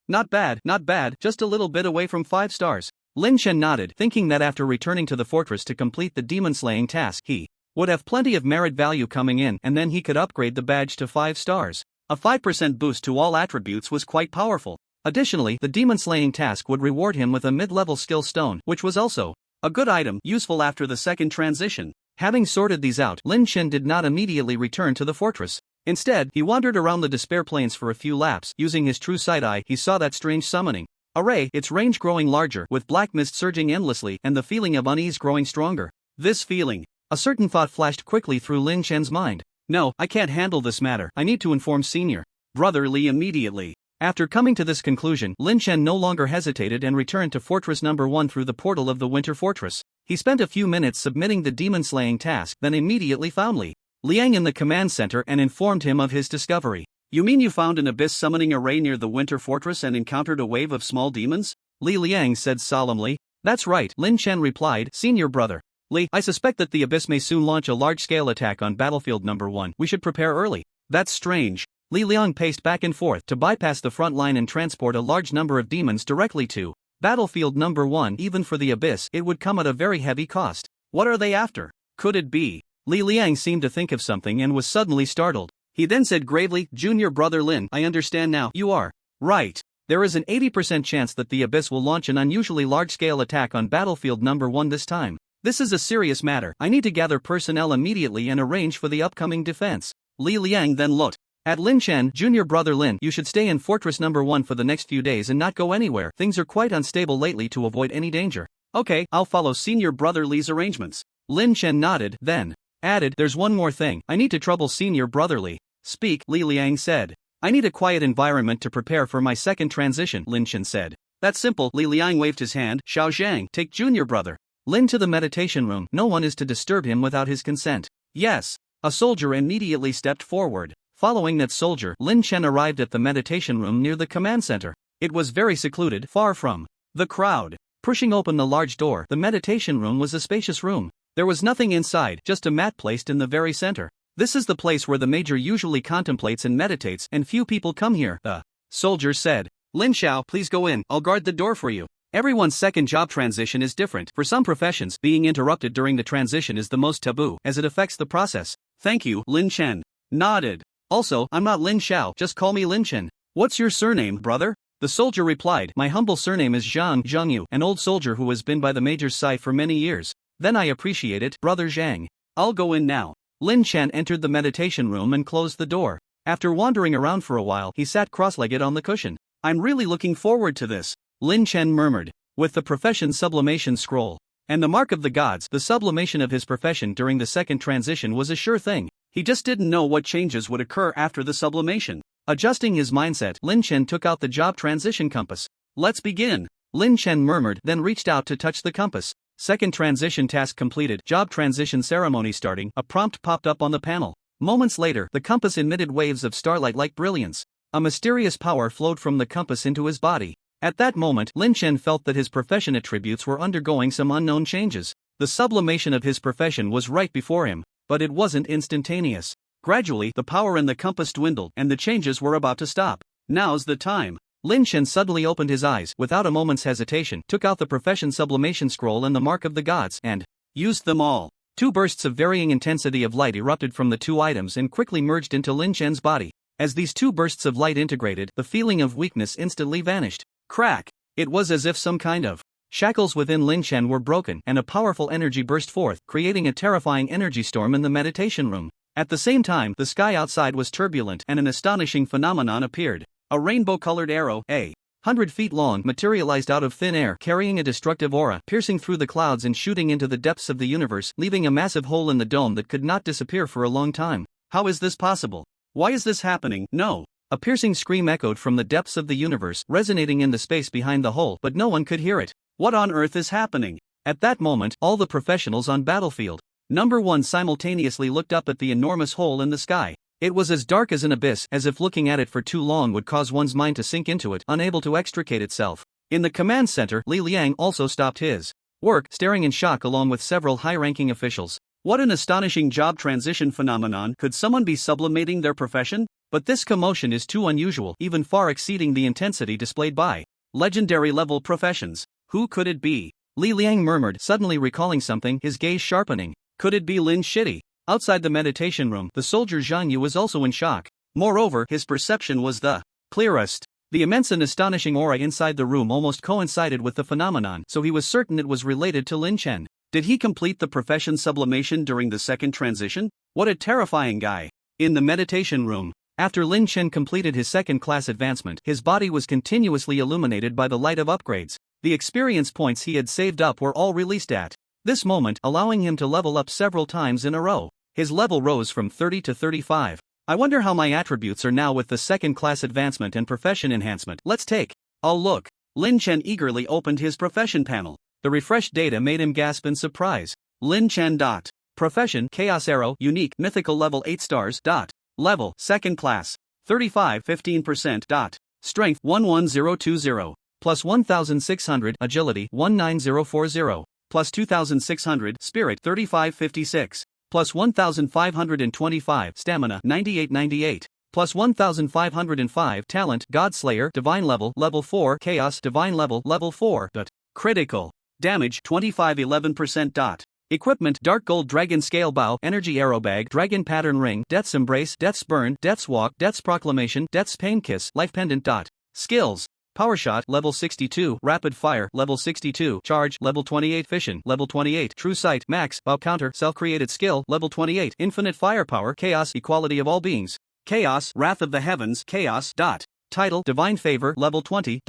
Not bad, just a little bit away from 5 stars. Lin Shen nodded, thinking that after returning to the fortress to complete the demon-slaying task, he would have plenty of merit value coming in, and then he could upgrade the badge to 5 stars. A 5% boost to all attributes was quite powerful. Additionally, the demon-slaying task would reward him with a mid-level skill stone, which was also a good item, useful after the second transition. Having sorted these out, Lin Shen did not immediately return to the fortress. Instead, he wandered around the Despair Plains for a few laps. Using his true sight eye, he saw that strange summoning array, its range growing larger, with black mist surging endlessly, and the feeling of unease growing stronger. This feeling. A certain thought flashed quickly through Lin Shen's mind. No, I can't handle this matter. I need to inform Senior Brother Li immediately. After coming to this conclusion, Lin Shen no longer hesitated and returned to Fortress Number 1 through the portal of the Winter Fortress. He spent a few minutes submitting the demon-slaying task, then immediately found Li Liang in the command center and informed him of his discovery. You mean you found an abyss summoning array near the Winter Fortress and encountered a wave of small demons? Li Liang said solemnly. That's right, Lin Shen replied, Senior Brother Li, I suspect that the abyss may soon launch a large-scale attack on battlefield number 1. We should prepare early. That's strange. Li Liang paced back and forth to bypass the front line and transport a large number of demons directly to battlefield number 1. Even for the abyss, it would come at a very heavy cost. What are they after? Could it be? Li Liang seemed to think of something and was suddenly startled. He then said gravely, Junior Brother Lin, I understand now. You are right. There is an 80% chance that the abyss will launch an unusually large-scale attack on battlefield number 1 this time. This is a serious matter. I need to gather personnel immediately and arrange for the upcoming defense. Li Liang then looked at Lin Chen. Junior brother Lin, you should stay in Fortress Number 1 for the next few days and not go anywhere. Things are quite unstable lately to avoid any danger. Okay, I'll follow senior brother Li's arrangements. Lin Chen nodded, then added, there's one more thing. I need to trouble senior brother Li. Speak, Li Liang said. I need a quiet environment to prepare for my second transition, Lin Chen said. That's simple. Li Liang waved his hand. Xiao Zhang, take junior brother Lin to the meditation room. No one is to disturb him without his consent. Yes. A soldier immediately stepped forward. Following that soldier, Lin Chen arrived at the meditation room near the command center. It was very secluded, far from the crowd. Pushing open the large door, the meditation room was a spacious room. There was nothing inside, just a mat placed in the very center. This is the place where the major usually contemplates and meditates, and few people come here, the soldier said. Lin Xiao, please go in, I'll guard the door for you. Everyone's second job transition is different. For some professions, being interrupted during the transition is the most taboo, as it affects the process. Thank you, Lin Chen nodded. Also, I'm not Lin Xiao, just call me Lin Chen. What's your surname, brother? The soldier replied, my humble surname is Zhang Yu, an old soldier who has been by the major's side for many years. Then I appreciate it, brother Zhang. I'll go in now. Lin Chen entered the meditation room and closed the door. After wandering around for a while, he sat cross-legged on the cushion. I'm really looking forward to this, Lin Chen murmured. With the profession sublimation scroll and the mark of the gods, the sublimation of his profession during the second transition was a sure thing. He just didn't know what changes would occur after the sublimation. Adjusting his mindset, Lin Chen took out the job transition compass. Let's begin, Lin Chen murmured, then reached out to touch the compass. Second transition task completed. Job transition ceremony starting. A prompt popped up on the panel. Moments later, the compass emitted waves of starlight-like brilliance. A mysterious power flowed from the compass into his body. At that moment, Lin Chen felt that his profession attributes were undergoing some unknown changes. The sublimation of his profession was right before him, but it wasn't instantaneous. Gradually, the power in the compass dwindled, and the changes were about to stop. Now's the time. Lin Chen suddenly opened his eyes, without a moment's hesitation, took out the profession sublimation scroll and the mark of the gods, and used them all. Two bursts of varying intensity of light erupted from the two items and quickly merged into Lin Chen's body. As these two bursts of light integrated, the feeling of weakness instantly vanished. Crack! It was as if some kind of shackles within Lin Chen were broken, and a powerful energy burst forth, creating a terrifying energy storm in the meditation room. At the same time, the sky outside was turbulent and an astonishing phenomenon appeared. A rainbow-colored arrow, 100 feet long, materialized out of thin air, carrying a destructive aura, piercing through the clouds and shooting into the depths of the universe, leaving a massive hole in the dome that could not disappear for a long time. How is this possible? Why is this happening? No. A piercing scream echoed from the depths of the universe, resonating in the space behind the hole, but no one could hear it. What on earth is happening? At that moment, all the professionals on battlefield Number 1 simultaneously looked up at the enormous hole in the sky. It was as dark as an abyss, as if looking at it for too long would cause one's mind to sink into it, unable to extricate itself. In the command center, Li Liang also stopped his work, staring in shock along with several high-ranking officials. What an astonishing job transition phenomenon. Could someone be sublimating their profession? But this commotion is too unusual, even far exceeding the intensity displayed by legendary-level professions. Who could it be? Li Liang murmured, suddenly recalling something, his gaze sharpening. Could it be Lin Shitty? Outside the meditation room, the soldier Zhang Yu was also in shock. Moreover, his perception was the clearest. The immense and astonishing aura inside the room almost coincided with the phenomenon, so he was certain it was related to Lin Chen. Did he complete the profession sublimation during the second transition? What a terrifying guy. In the meditation room, after Lin Chen completed his second-class advancement, his body was continuously illuminated by the light of upgrades. The experience points he had saved up were all released at this moment, allowing him to level up several times in a row. His level rose from 30 to 35. I wonder how my attributes are now with the second-class advancement and profession enhancement. Let's take a look. Lin Chen eagerly opened his profession panel. The refreshed data made him gasp in surprise. Lin Chen. Profession, Chaos Arrow, Unique, Mythical level 8 stars. Level, second class. 35, 15%. Strength, 11020. Plus 1600, Agility, 19040. Plus 2600, Spirit, 3556. Plus 1525, Stamina, 9898. Plus 1505, Talent, Godslayer, Divine level, level 4, Chaos, Divine level, level 4. Critical damage, 25, 11%. Equipment, Dark Gold Dragon Scale Bow, Energy Arrow Bag, Dragon Pattern Ring, Death's Embrace, Death's Burn, Death's Walk, Death's Proclamation, Death's Pain Kiss, Life Pendant. Skills, Power Shot, level 62, Rapid Fire, level 62, Charge, level 28, Fission, level 28, True Sight, Max, Bow Counter, Self-Created Skill, level 28, Infinite Firepower, Chaos, Equality of All Beings, Chaos, Wrath of the Heavens, Chaos. Title, Divine Favor, level 20.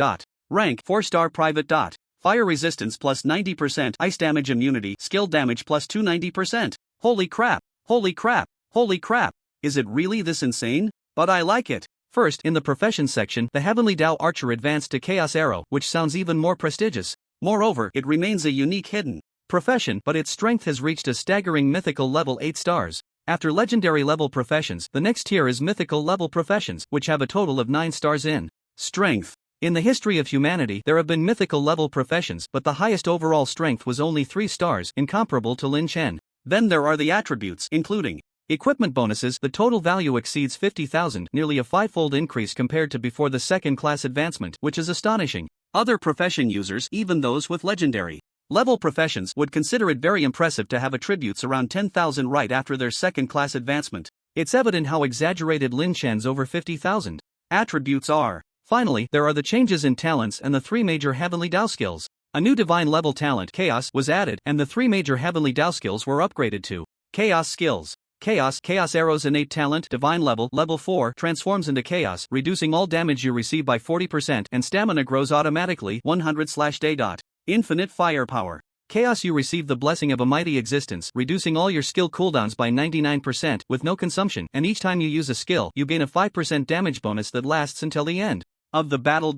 Rank, 4-star Private. Fire Resistance plus 90%, Ice Damage Immunity, Skill Damage plus 290%. Holy crap, holy crap, holy crap. Is it really this insane? But I like it. First, in the profession section, the Heavenly Dao Archer advanced to Chaos Arrow, which sounds even more prestigious. Moreover, it remains a unique hidden profession, but its strength has reached a staggering mythical level 8 stars. After legendary level professions, the next tier is mythical level professions, which have a total of 9 stars in strength. In the history of humanity, there have been mythical level professions, but the highest overall strength was only 3 stars, incomparable to Lin Chen. Then there are the attributes, including equipment bonuses. The total value exceeds 50,000, nearly a 5-fold increase compared to before the second class advancement, which is astonishing. Other profession users, even those with legendary level professions, would consider it very impressive to have attributes around 10,000 right after their second class advancement. It's evident how exaggerated Lin Chen's over 50,000 attributes are. Finally, there are the changes in talents and the 3 major Heavenly Dao skills. A new divine level talent, Chaos, was added, and the 3 major Heavenly Dao skills were upgraded to Chaos skills. Chaos Arrow's innate talent, divine level, level 4, transforms into Chaos, reducing all damage you receive by 40%, and stamina grows automatically 100/day. Infinite Firepower. Chaos, you receive the blessing of a mighty existence, reducing all your skill cooldowns by 99% with no consumption, and each time you use a skill, you gain a 5% damage bonus that lasts until the end of the battle.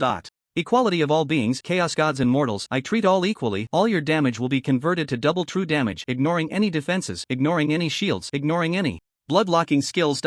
Equality of all beings, Chaos Gods and Mortals, I treat all equally. All your damage will be converted to double true damage, ignoring any defenses, ignoring any shields, ignoring any blood-locking skills.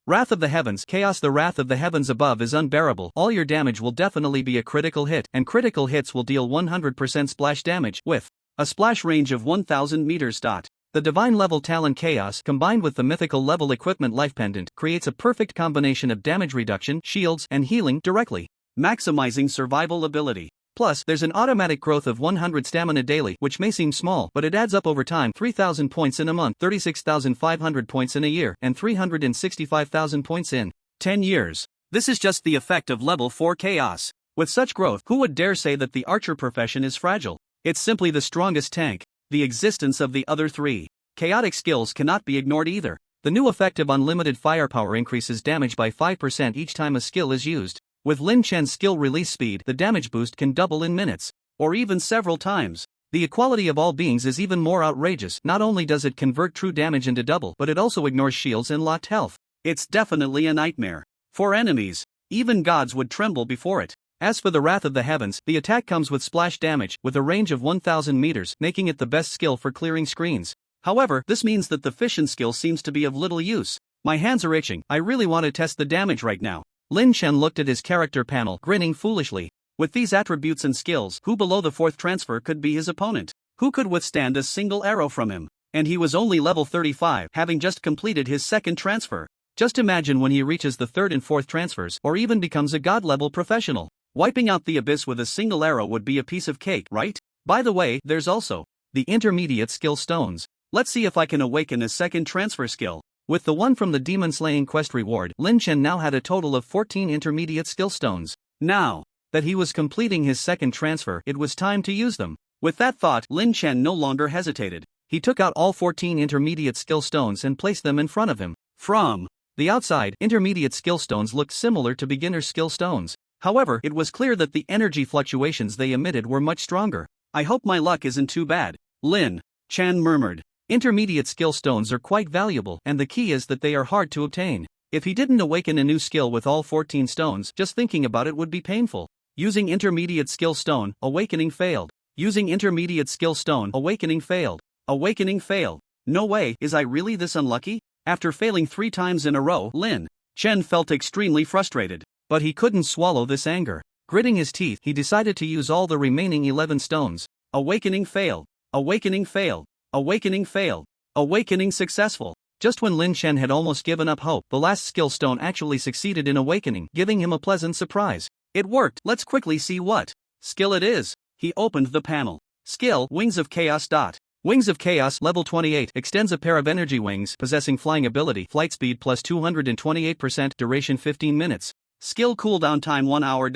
Wrath of the Heavens, Chaos, the wrath of the heavens above is unbearable. All your damage will definitely be a critical hit, and critical hits will deal 100% splash damage, with a splash range of 1000 meters. The divine level talent Chaos, combined with the mythical level equipment Life Pendant, creates a perfect combination of damage reduction, shields, and healing directly, maximizing survival ability. Plus, there's an automatic growth of 100 stamina daily, which may seem small, but it adds up over time. 3,000 points in a month, 36,500 points in a year, and 365,000 points in 10 years. This is just the effect of level 4 Chaos. With such growth, who would dare say that the archer profession is fragile? It's simply the strongest tank. The existence of the other 3 chaotic skills cannot be ignored either. The new effect of unlimited firepower increases damage by 5% each time a skill is used. With Lin Chen's skill release speed, the damage boost can double in minutes, or even several times. The equality of all beings is even more outrageous. Not only does it convert true damage into double, but it also ignores shields and locked health. It's definitely a nightmare for enemies. Even gods would tremble before it. As for the Wrath of the Heavens, the attack comes with splash damage, with a range of 1000 meters, making it the best skill for clearing screens. However, this means that the fission skill seems to be of little use. My hands are itching. I really want to test the damage right now. Lin Chen looked at his character panel, grinning foolishly. With these attributes and skills, who below the 4th transfer could be his opponent? Who could withstand a single arrow from him? And he was only level 35, having just completed his 2nd transfer. Just imagine when he reaches the 3rd and 4th transfers, or even becomes a god-level professional. Wiping out the abyss with a single arrow would be a piece of cake, right? By the way, there's also the intermediate skill stones. Let's see if I can awaken a 2nd transfer skill. With the one from the demon slaying quest reward, Lin Chen now had a total of 14 intermediate skill stones. Now that he was completing his 2nd transfer, it was time to use them. With that thought, Lin Chen no longer hesitated. He took out all 14 intermediate skill stones and placed them in front of him. From the outside, intermediate skill stones looked similar to beginner skill stones. However, it was clear that the energy fluctuations they emitted were much stronger. I hope my luck isn't too bad, Lin Chen murmured. Intermediate skill stones are quite valuable, and the key is that they are hard to obtain. If he didn't awaken a new skill with all 14 stones, just thinking about it would be painful. Using intermediate skill stone, awakening failed. Using intermediate skill stone, awakening failed. Awakening failed. No way, is I really this unlucky? After failing 3 times in a row, Lin Chen felt extremely frustrated. But he couldn't swallow this anger. Gritting his teeth, he decided to use all the remaining 11 stones. Awakening failed. Awakening failed. Awakening failed. Awakening successful. Just when Lin Chen had almost given up hope, the last skill stone actually succeeded in awakening, giving him a pleasant surprise. It worked. Let's quickly see what skill it is. He opened the panel. Skill, Wings of Chaos. Wings of Chaos, level 28, extends a pair of energy wings, possessing flying ability, flight speed plus 228%, duration 15 minutes. Skill cooldown time 1 hour.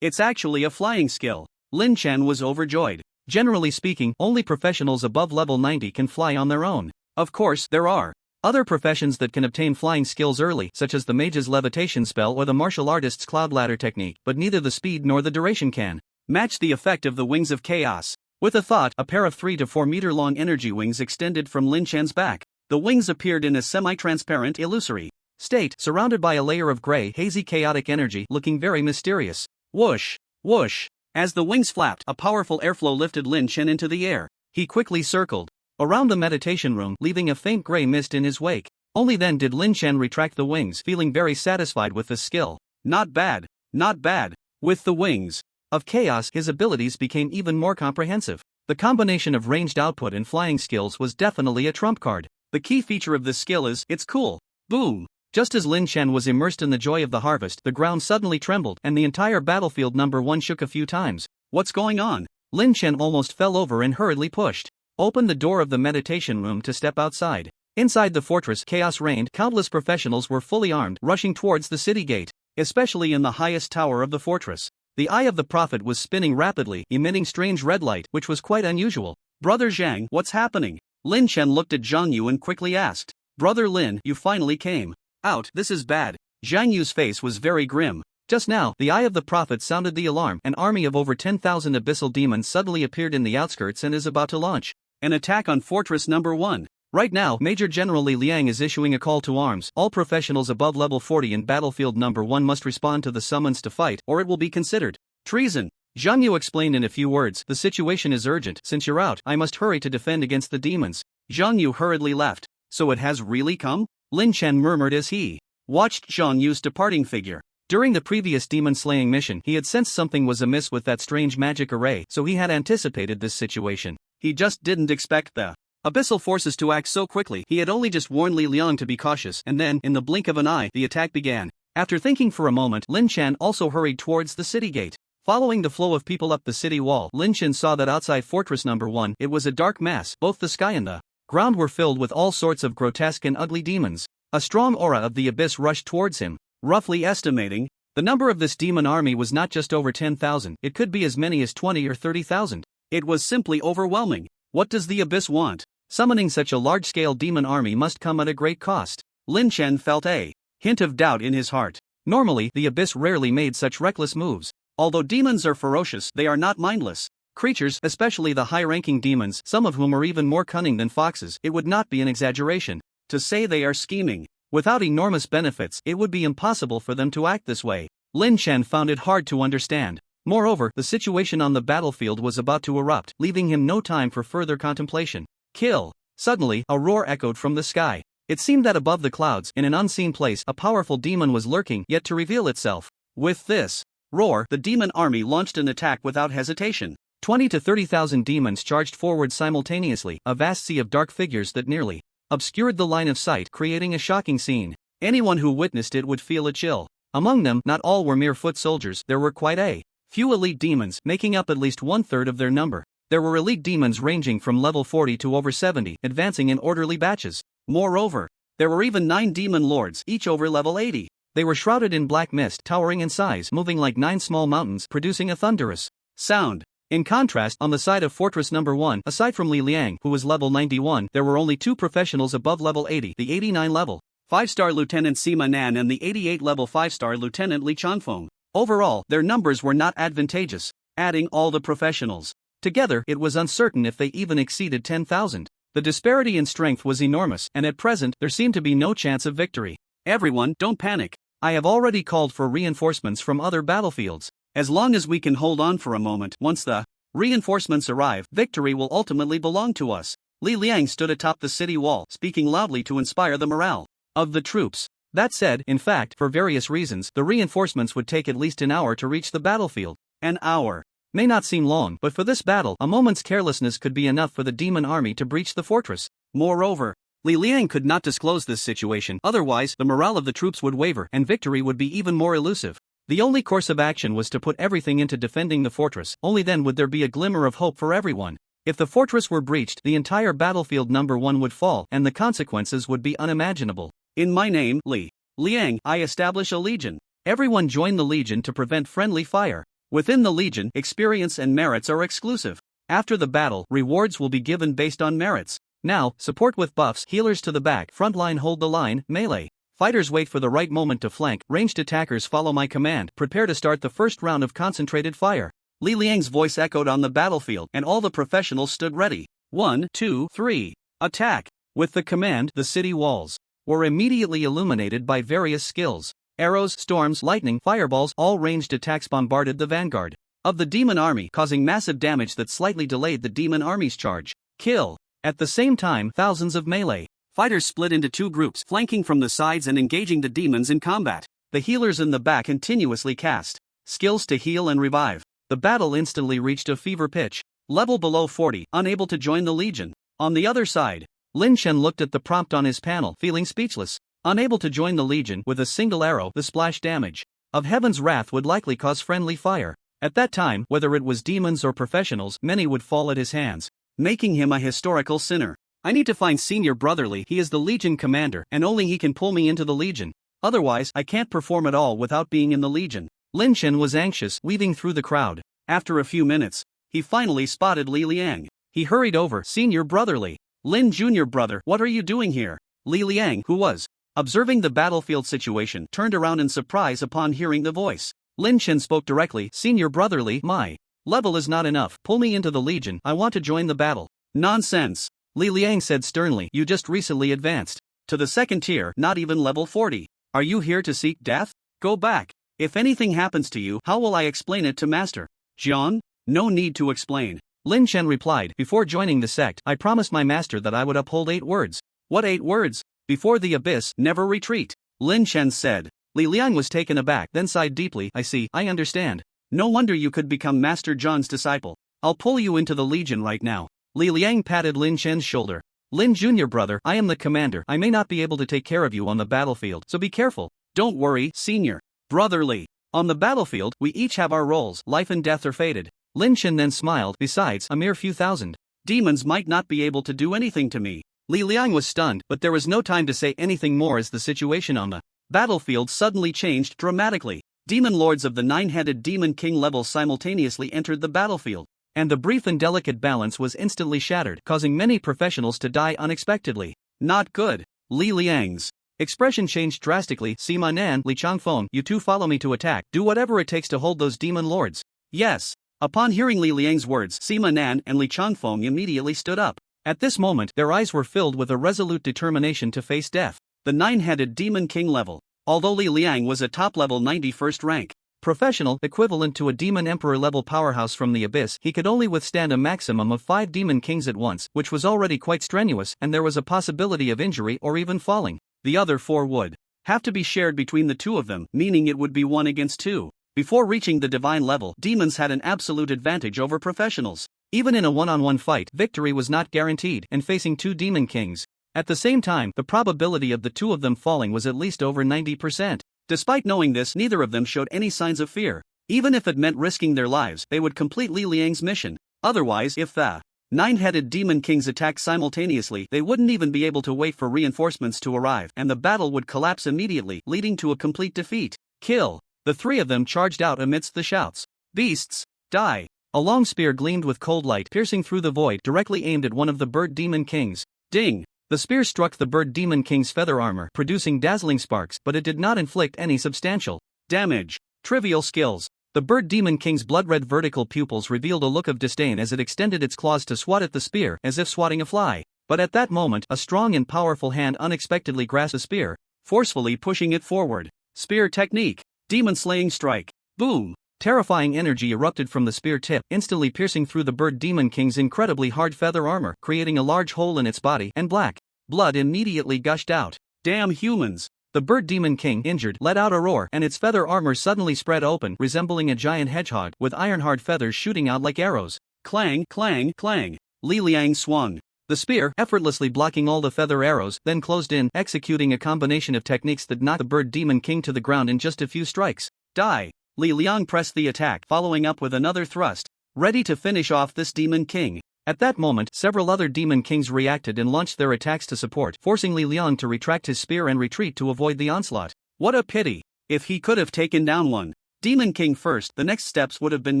It's actually a flying skill. Lin Chen was overjoyed. Generally speaking, only professionals above level 90 can fly on their own. Of course, there are other professions that can obtain flying skills early, such as the mage's levitation spell or the martial artist's cloud ladder technique, but neither the speed nor the duration can match the effect of the wings of chaos. With a thought, a pair of 3 to 4 meter long energy wings extended from Lin Chen's back. The wings appeared in a semi-transparent, illusory state, surrounded by a layer of gray, hazy chaotic energy, looking very mysterious. Whoosh! Whoosh! As the wings flapped, a powerful airflow lifted Lin Chen into the air. He quickly circled around the meditation room, leaving a faint gray mist in his wake. Only then did Lin Chen retract the wings, feeling very satisfied with the skill. Not bad, not bad. With the wings of chaos, his abilities became even more comprehensive. The combination of ranged output and flying skills was definitely a trump card. The key feature of this skill is, it's cool. Boom! Just as Lin Chen was immersed in the joy of the harvest, the ground suddenly trembled and the entire battlefield number 1 shook a few times. What's going on? Lin Chen almost fell over and hurriedly pushed open the door of the meditation room to step outside. Inside the fortress, chaos reigned. Countless professionals were fully armed, rushing towards the city gate, especially in the highest tower of the fortress. The eye of the prophet was spinning rapidly, emitting strange red light, which was quite unusual. Brother Zhang, what's happening? Lin Chen looked at Zhang Yu and quickly asked. Brother Lin, you finally came out. This is bad. Zhang Yu's face was very grim. Just now, the eye of the prophet sounded the alarm. An army of over 10,000 abyssal demons suddenly appeared in the outskirts and is about to launch an attack on Fortress Number 1. Right now, Major General Li Liang is issuing a call to arms. All professionals above level 40 in Battlefield Number 1 must respond to the summons to fight, or it will be considered treason. Zhang Yu explained in a few words. The situation is urgent. Since you're out, I must hurry to defend against the demons. Zhang Yu hurriedly left. So it has really come? Lin Chen murmured as he watched Zhang Yu's departing figure. During the previous demon-slaying mission, he had sensed something was amiss with that strange magic array, so he had anticipated this situation. He just didn't expect the abyssal forces to act so quickly. He had only just warned Li Liang to be cautious, and then, in the blink of an eye, the attack began. After thinking for a moment, Lin Chen also hurried towards the city gate. Following the flow of people up the city wall, Lin Chen saw that outside Fortress Number 1, it was a dark mass. Both the sky and the ground were filled with all sorts of grotesque and ugly demons. A strong aura of the abyss rushed towards him. Roughly estimating, the number of this demon army was not just over 10,000, it could be as many as 20 or 30,000. It was simply overwhelming. What does the abyss want? Summoning such a large-scale demon army must come at a great cost. Lin Chen felt a hint of doubt in his heart. Normally, the abyss rarely made such reckless moves. Although demons are ferocious, they are not mindless creatures, especially the high-ranking demons, some of whom are even more cunning than foxes. It would not be an exaggeration to say they are scheming. Without enormous benefits, it would be impossible for them to act this way. Lin Chen found it hard to understand. Moreover, the situation on the battlefield was about to erupt, leaving him no time for further contemplation. Kill! Suddenly, a roar echoed from the sky. It seemed that above the clouds, in an unseen place, a powerful demon was lurking, yet to reveal itself. With this roar, the demon army launched an attack without hesitation. 20 to 30,000 demons charged forward simultaneously, a vast sea of dark figures that nearly obscured the line of sight, creating a shocking scene. Anyone who witnessed it would feel a chill. Among them, not all were mere foot soldiers. There were quite a few elite demons, making up at least 1/3 of their number. There were elite demons ranging from level 40 to over 70, advancing in orderly batches. Moreover, there were even 9 demon lords, each over level 80. They were shrouded in black mist, towering in size, moving like 9 small mountains, producing a thunderous sound. In contrast, on the side of Fortress Number 1, aside from Li Liang, who was level 91, there were only 2 professionals above level 80, the 89 level 5-star Lieutenant Sima Nan and the 88 level 5-star Lieutenant Li Chanfeng. Overall, their numbers were not advantageous. Adding all the professionals together, it was uncertain if they even exceeded 10,000. The disparity in strength was enormous, and at present, there seemed to be no chance of victory. Everyone, don't panic. I have already called for reinforcements from other battlefields. As long as we can hold on for a moment, once the reinforcements arrive, victory will ultimately belong to us. Li Liang stood atop the city wall, speaking loudly to inspire the morale of the troops. That said, in fact, for various reasons, the reinforcements would take at least an hour to reach the battlefield. An hour may not seem long, but for this battle, a moment's carelessness could be enough for the demon army to breach the fortress. Moreover, Li Liang could not disclose this situation, otherwise, the morale of the troops would waver, and victory would be even more elusive. The only course of action was to put everything into defending the fortress. Only then would there be a glimmer of hope for everyone. If the fortress were breached, the entire battlefield number 1 would fall, and the consequences would be unimaginable. In my name, Li Liang, I establish a legion. Everyone join the legion to prevent friendly fire. Within the Legion, experience and merits are exclusive. After the battle, rewards will be given based on merits. Now, support with buffs, healers to the back, frontline hold the line, melee. Fighters wait for the right moment to flank, ranged attackers follow my command, prepare to start the first round of concentrated fire. Li Liang's voice echoed on the battlefield, and all the professionals stood ready. 1, 2, 3. Attack! With the command, the city walls were immediately illuminated by various skills. Arrows, storms, lightning, fireballs, all ranged attacks bombarded the vanguard of the demon army, causing massive damage that slightly delayed the demon army's charge. Kill! At the same time, thousands of melee fighters split into two groups, flanking from the sides and engaging the demons in combat. The healers in the back continuously cast skills to heal and revive. The battle instantly reached a fever pitch. Level below 40, unable to join the Legion. On the other side, Lin Chen looked at the prompt on his panel, feeling speechless. Unable to join the Legion with a single arrow, the splash damage of Heaven's Wrath would likely cause friendly fire. At that time, whether it was demons or professionals, many would fall at his hands, making him a historical sinner. I need to find Senior Brotherly, he is the Legion commander, and only he can pull me into the Legion. Otherwise, I can't perform at all without being in the Legion. Lin Chen was anxious, weaving through the crowd. After a few minutes, he finally spotted Li Liang. He hurried over. Senior Brotherly. Lin Junior Brother, what are you doing here? Li Liang, who was observing the battlefield situation, turned around in surprise upon hearing the voice. Lin Chen spoke directly. Senior Brotherly, my level is not enough. Pull me into the Legion. I want to join the battle. Nonsense. Li Liang said sternly. You just recently advanced to the second tier, not even level 40. Are you here to seek death? Go back. If anything happens to you, how will I explain it to Master Jian? No need to explain. Lin Chen replied. Before joining the sect, I promised my master that I would uphold 8 words. What 8 words? Before the abyss, never retreat. Lin Chen said. Li Liang was taken aback, then sighed deeply. I see, I understand. No wonder you could become Master Jian's disciple. I'll pull you into the Legion right now. Li Liang patted Lin Chen's shoulder. Lin Junior Brother, I am the commander. I may not be able to take care of you on the battlefield, so be careful. Don't worry, Senior Brotherly. On the battlefield, we each have our roles. Life and death are fated. Lin Chen then smiled. Besides, a mere few thousand demons might not be able to do anything to me. Li Liang was stunned, but there was no time to say anything more as the situation on the battlefield suddenly changed dramatically. Demon lords of the 9-headed Demon King level simultaneously entered the battlefield, and the brief and delicate balance was instantly shattered, causing many professionals to die unexpectedly. Not good. Li Liang's expression changed drastically. Sima Nan, Li Changfeng, you two follow me to attack. Do whatever it takes to hold those demon lords. Yes. Upon hearing Li Liang's words, Sima Nan and Li Changfeng immediately stood up. At this moment, their eyes were filled with a resolute determination to face death. The 9-headed Demon King level. Although Li Liang was a top-level 91st rank professional, equivalent to a Demon Emperor level powerhouse from the abyss, he could only withstand a maximum of 5 Demon Kings at once, which was already quite strenuous, and there was a possibility of injury or even falling. The other 4 would have to be shared between the 2 of them, meaning it would be 1 against 2. Before reaching the divine level, demons had an absolute advantage over professionals. Even in a one-on-one fight, victory was not guaranteed, and facing 2 Demon Kings at the same time, the probability of the 2 of them falling was at least over 90%. Despite knowing this, neither of them showed any signs of fear. Even if it meant risking their lives, they would complete Li Liang's mission. Otherwise, if the 9-headed Demon Kings attacked simultaneously, they wouldn't even be able to wait for reinforcements to arrive, and the battle would collapse immediately, leading to a complete defeat. Kill! The 3 of them charged out amidst the shouts. Beasts, die! A long spear gleamed with cold light, piercing through the void, directly aimed at one of the Bird Demon Kings. Ding! The spear struck the Bird Demon King's feather armor, producing dazzling sparks, but it did not inflict any substantial damage. Trivial skills. The Bird Demon King's blood-red vertical pupils revealed a look of disdain as it extended its claws to swat at the spear, as if swatting a fly. But at that moment, a strong and powerful hand unexpectedly grasped a spear, forcefully pushing it forward. Spear technique. Demon-slaying strike. Boom! Terrifying energy erupted from the spear tip, instantly piercing through the Bird Demon King's incredibly hard feather armor, creating a large hole in its body, and black blood immediately gushed out. Damn humans! The Bird Demon King, injured, let out a roar, and its feather armor suddenly spread open, resembling a giant hedgehog, with iron-hard feathers shooting out like arrows. Clang, clang, clang. Li Liang swung the spear, effortlessly blocking all the feather arrows, then closed in, executing a combination of techniques that knocked the Bird Demon King to the ground in just a few strikes. Die! Li Liang pressed the attack, following up with another thrust, ready to finish off this Demon King. At that moment, several other Demon Kings reacted and launched their attacks to support, forcing Li Liang to retract his spear and retreat to avoid the onslaught. What a pity! If he could have taken down one Demon King first. The next steps would have been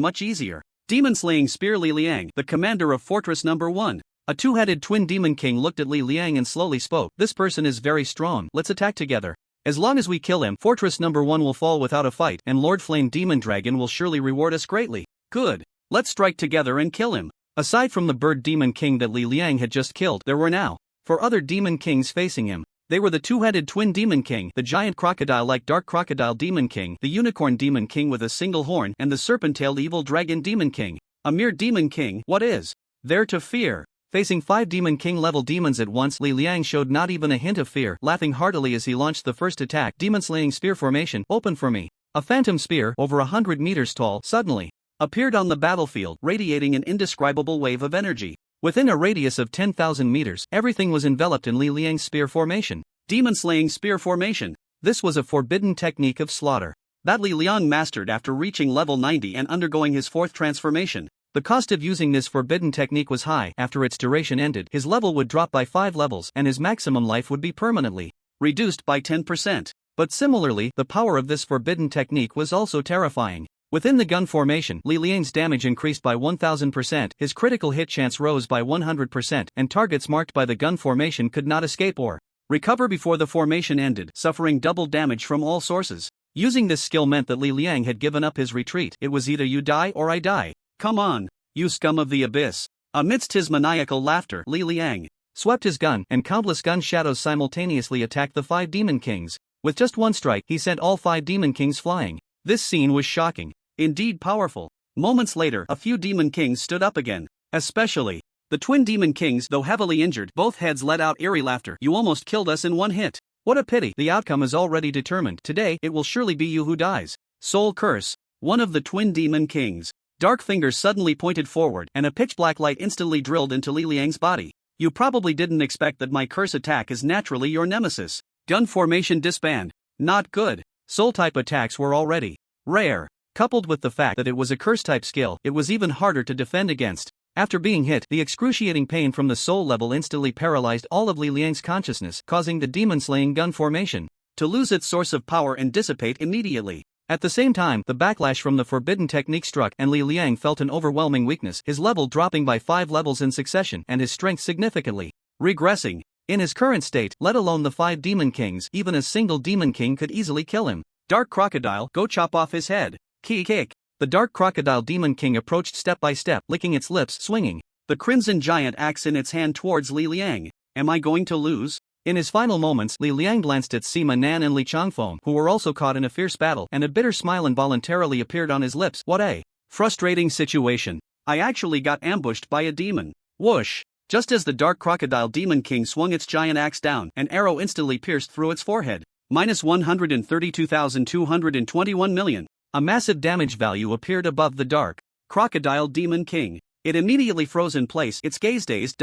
much easier. Demon Slaying Spear. Li Liang, the commander of Fortress Number 1. A two-headed twin Demon King looked at Li Liang and slowly spoke. This person is very strong. Let's attack together. As long as we kill him, Fortress Number 1 will fall without a fight, and Lord Flame Demon Dragon will surely reward us greatly. Good. Let's strike together and kill him. Aside from the bird Demon King that Li Liang had just killed, there were now 4 other Demon Kings facing him. They were the two-headed twin Demon King, the giant crocodile-like dark crocodile Demon King, the unicorn Demon King with a single horn, and the serpent-tailed evil dragon Demon King. A mere Demon King, what is there to fear? Facing 5 Demon King-level demons at once, Li Liang showed not even a hint of fear, laughing heartily as he launched the first attack. Demon Slaying Spear formation, open for me. A phantom spear, over 100 meters tall, suddenly appeared on the battlefield, radiating an indescribable wave of energy. Within a radius of 10,000 meters, everything was enveloped in Li Liang's spear formation. Demon Slaying Spear formation. This was a forbidden technique of slaughter that Li Liang mastered after reaching level 90 and undergoing his 4th transformation. The cost of using this forbidden technique was high. After its duration ended, his level would drop by 5 levels and his maximum life would be permanently reduced by 10%. But similarly, the power of this forbidden technique was also terrifying. Within the gun formation, Li Liang's damage increased by 1000%, his critical hit chance rose by 100%, and targets marked by the gun formation could not escape or recover before the formation ended, suffering double damage from all sources. Using this skill meant that Li Liang had given up his retreat. It was either you die or I die. Come on, you scum of the abyss. Amidst his maniacal laughter, Li Liang swept his gun, and countless gun shadows simultaneously attacked the 5 Demon Kings. With just one strike, he sent all 5 Demon Kings flying. This scene was shocking. Indeed powerful. Moments later, a few Demon Kings stood up again. Especially the twin Demon Kings, though heavily injured, both heads let out eerie laughter. You almost killed us in one hit. What a pity. The outcome is already determined. Today, it will surely be you who dies. Soul Curse. One of the twin Demon Kings' dark fingers suddenly pointed forward, and a pitch-black light instantly drilled into Li Liang's body. You probably didn't expect that my curse attack is naturally your nemesis. Gun formation disband. Not good. Soul-type attacks were already rare. Coupled with the fact that it was a curse-type skill, it was even harder to defend against. After being hit, the excruciating pain from the soul level instantly paralyzed all of Li Liang's consciousness, causing the demon-slaying gun formation to lose its source of power and dissipate immediately. At the same time, the backlash from the forbidden technique struck, and Li Liang felt an overwhelming weakness, his level dropping by 5 levels in succession, and his strength significantly regressing. In his current state, let alone the 5 Demon Kings, even a single Demon King could easily kill him. Dark Crocodile, go chop off his head. Kick. The Dark Crocodile Demon King approached step by step, licking its lips, swinging the Crimson Giant axe in its hand towards Li Liang. Am I going to lose? In his final moments, Li Liang glanced at Sima Nan and Li Changfeng, who were also caught in a fierce battle, and a bitter smile involuntarily appeared on his lips. What a frustrating situation. I actually got ambushed by a demon. Whoosh! Just as the Dark Crocodile Demon King swung its giant axe down, an arrow instantly pierced through its forehead. -132,221 million. A massive damage value appeared above the Dark Crocodile Demon King. It immediately froze in place, its gaze dazed.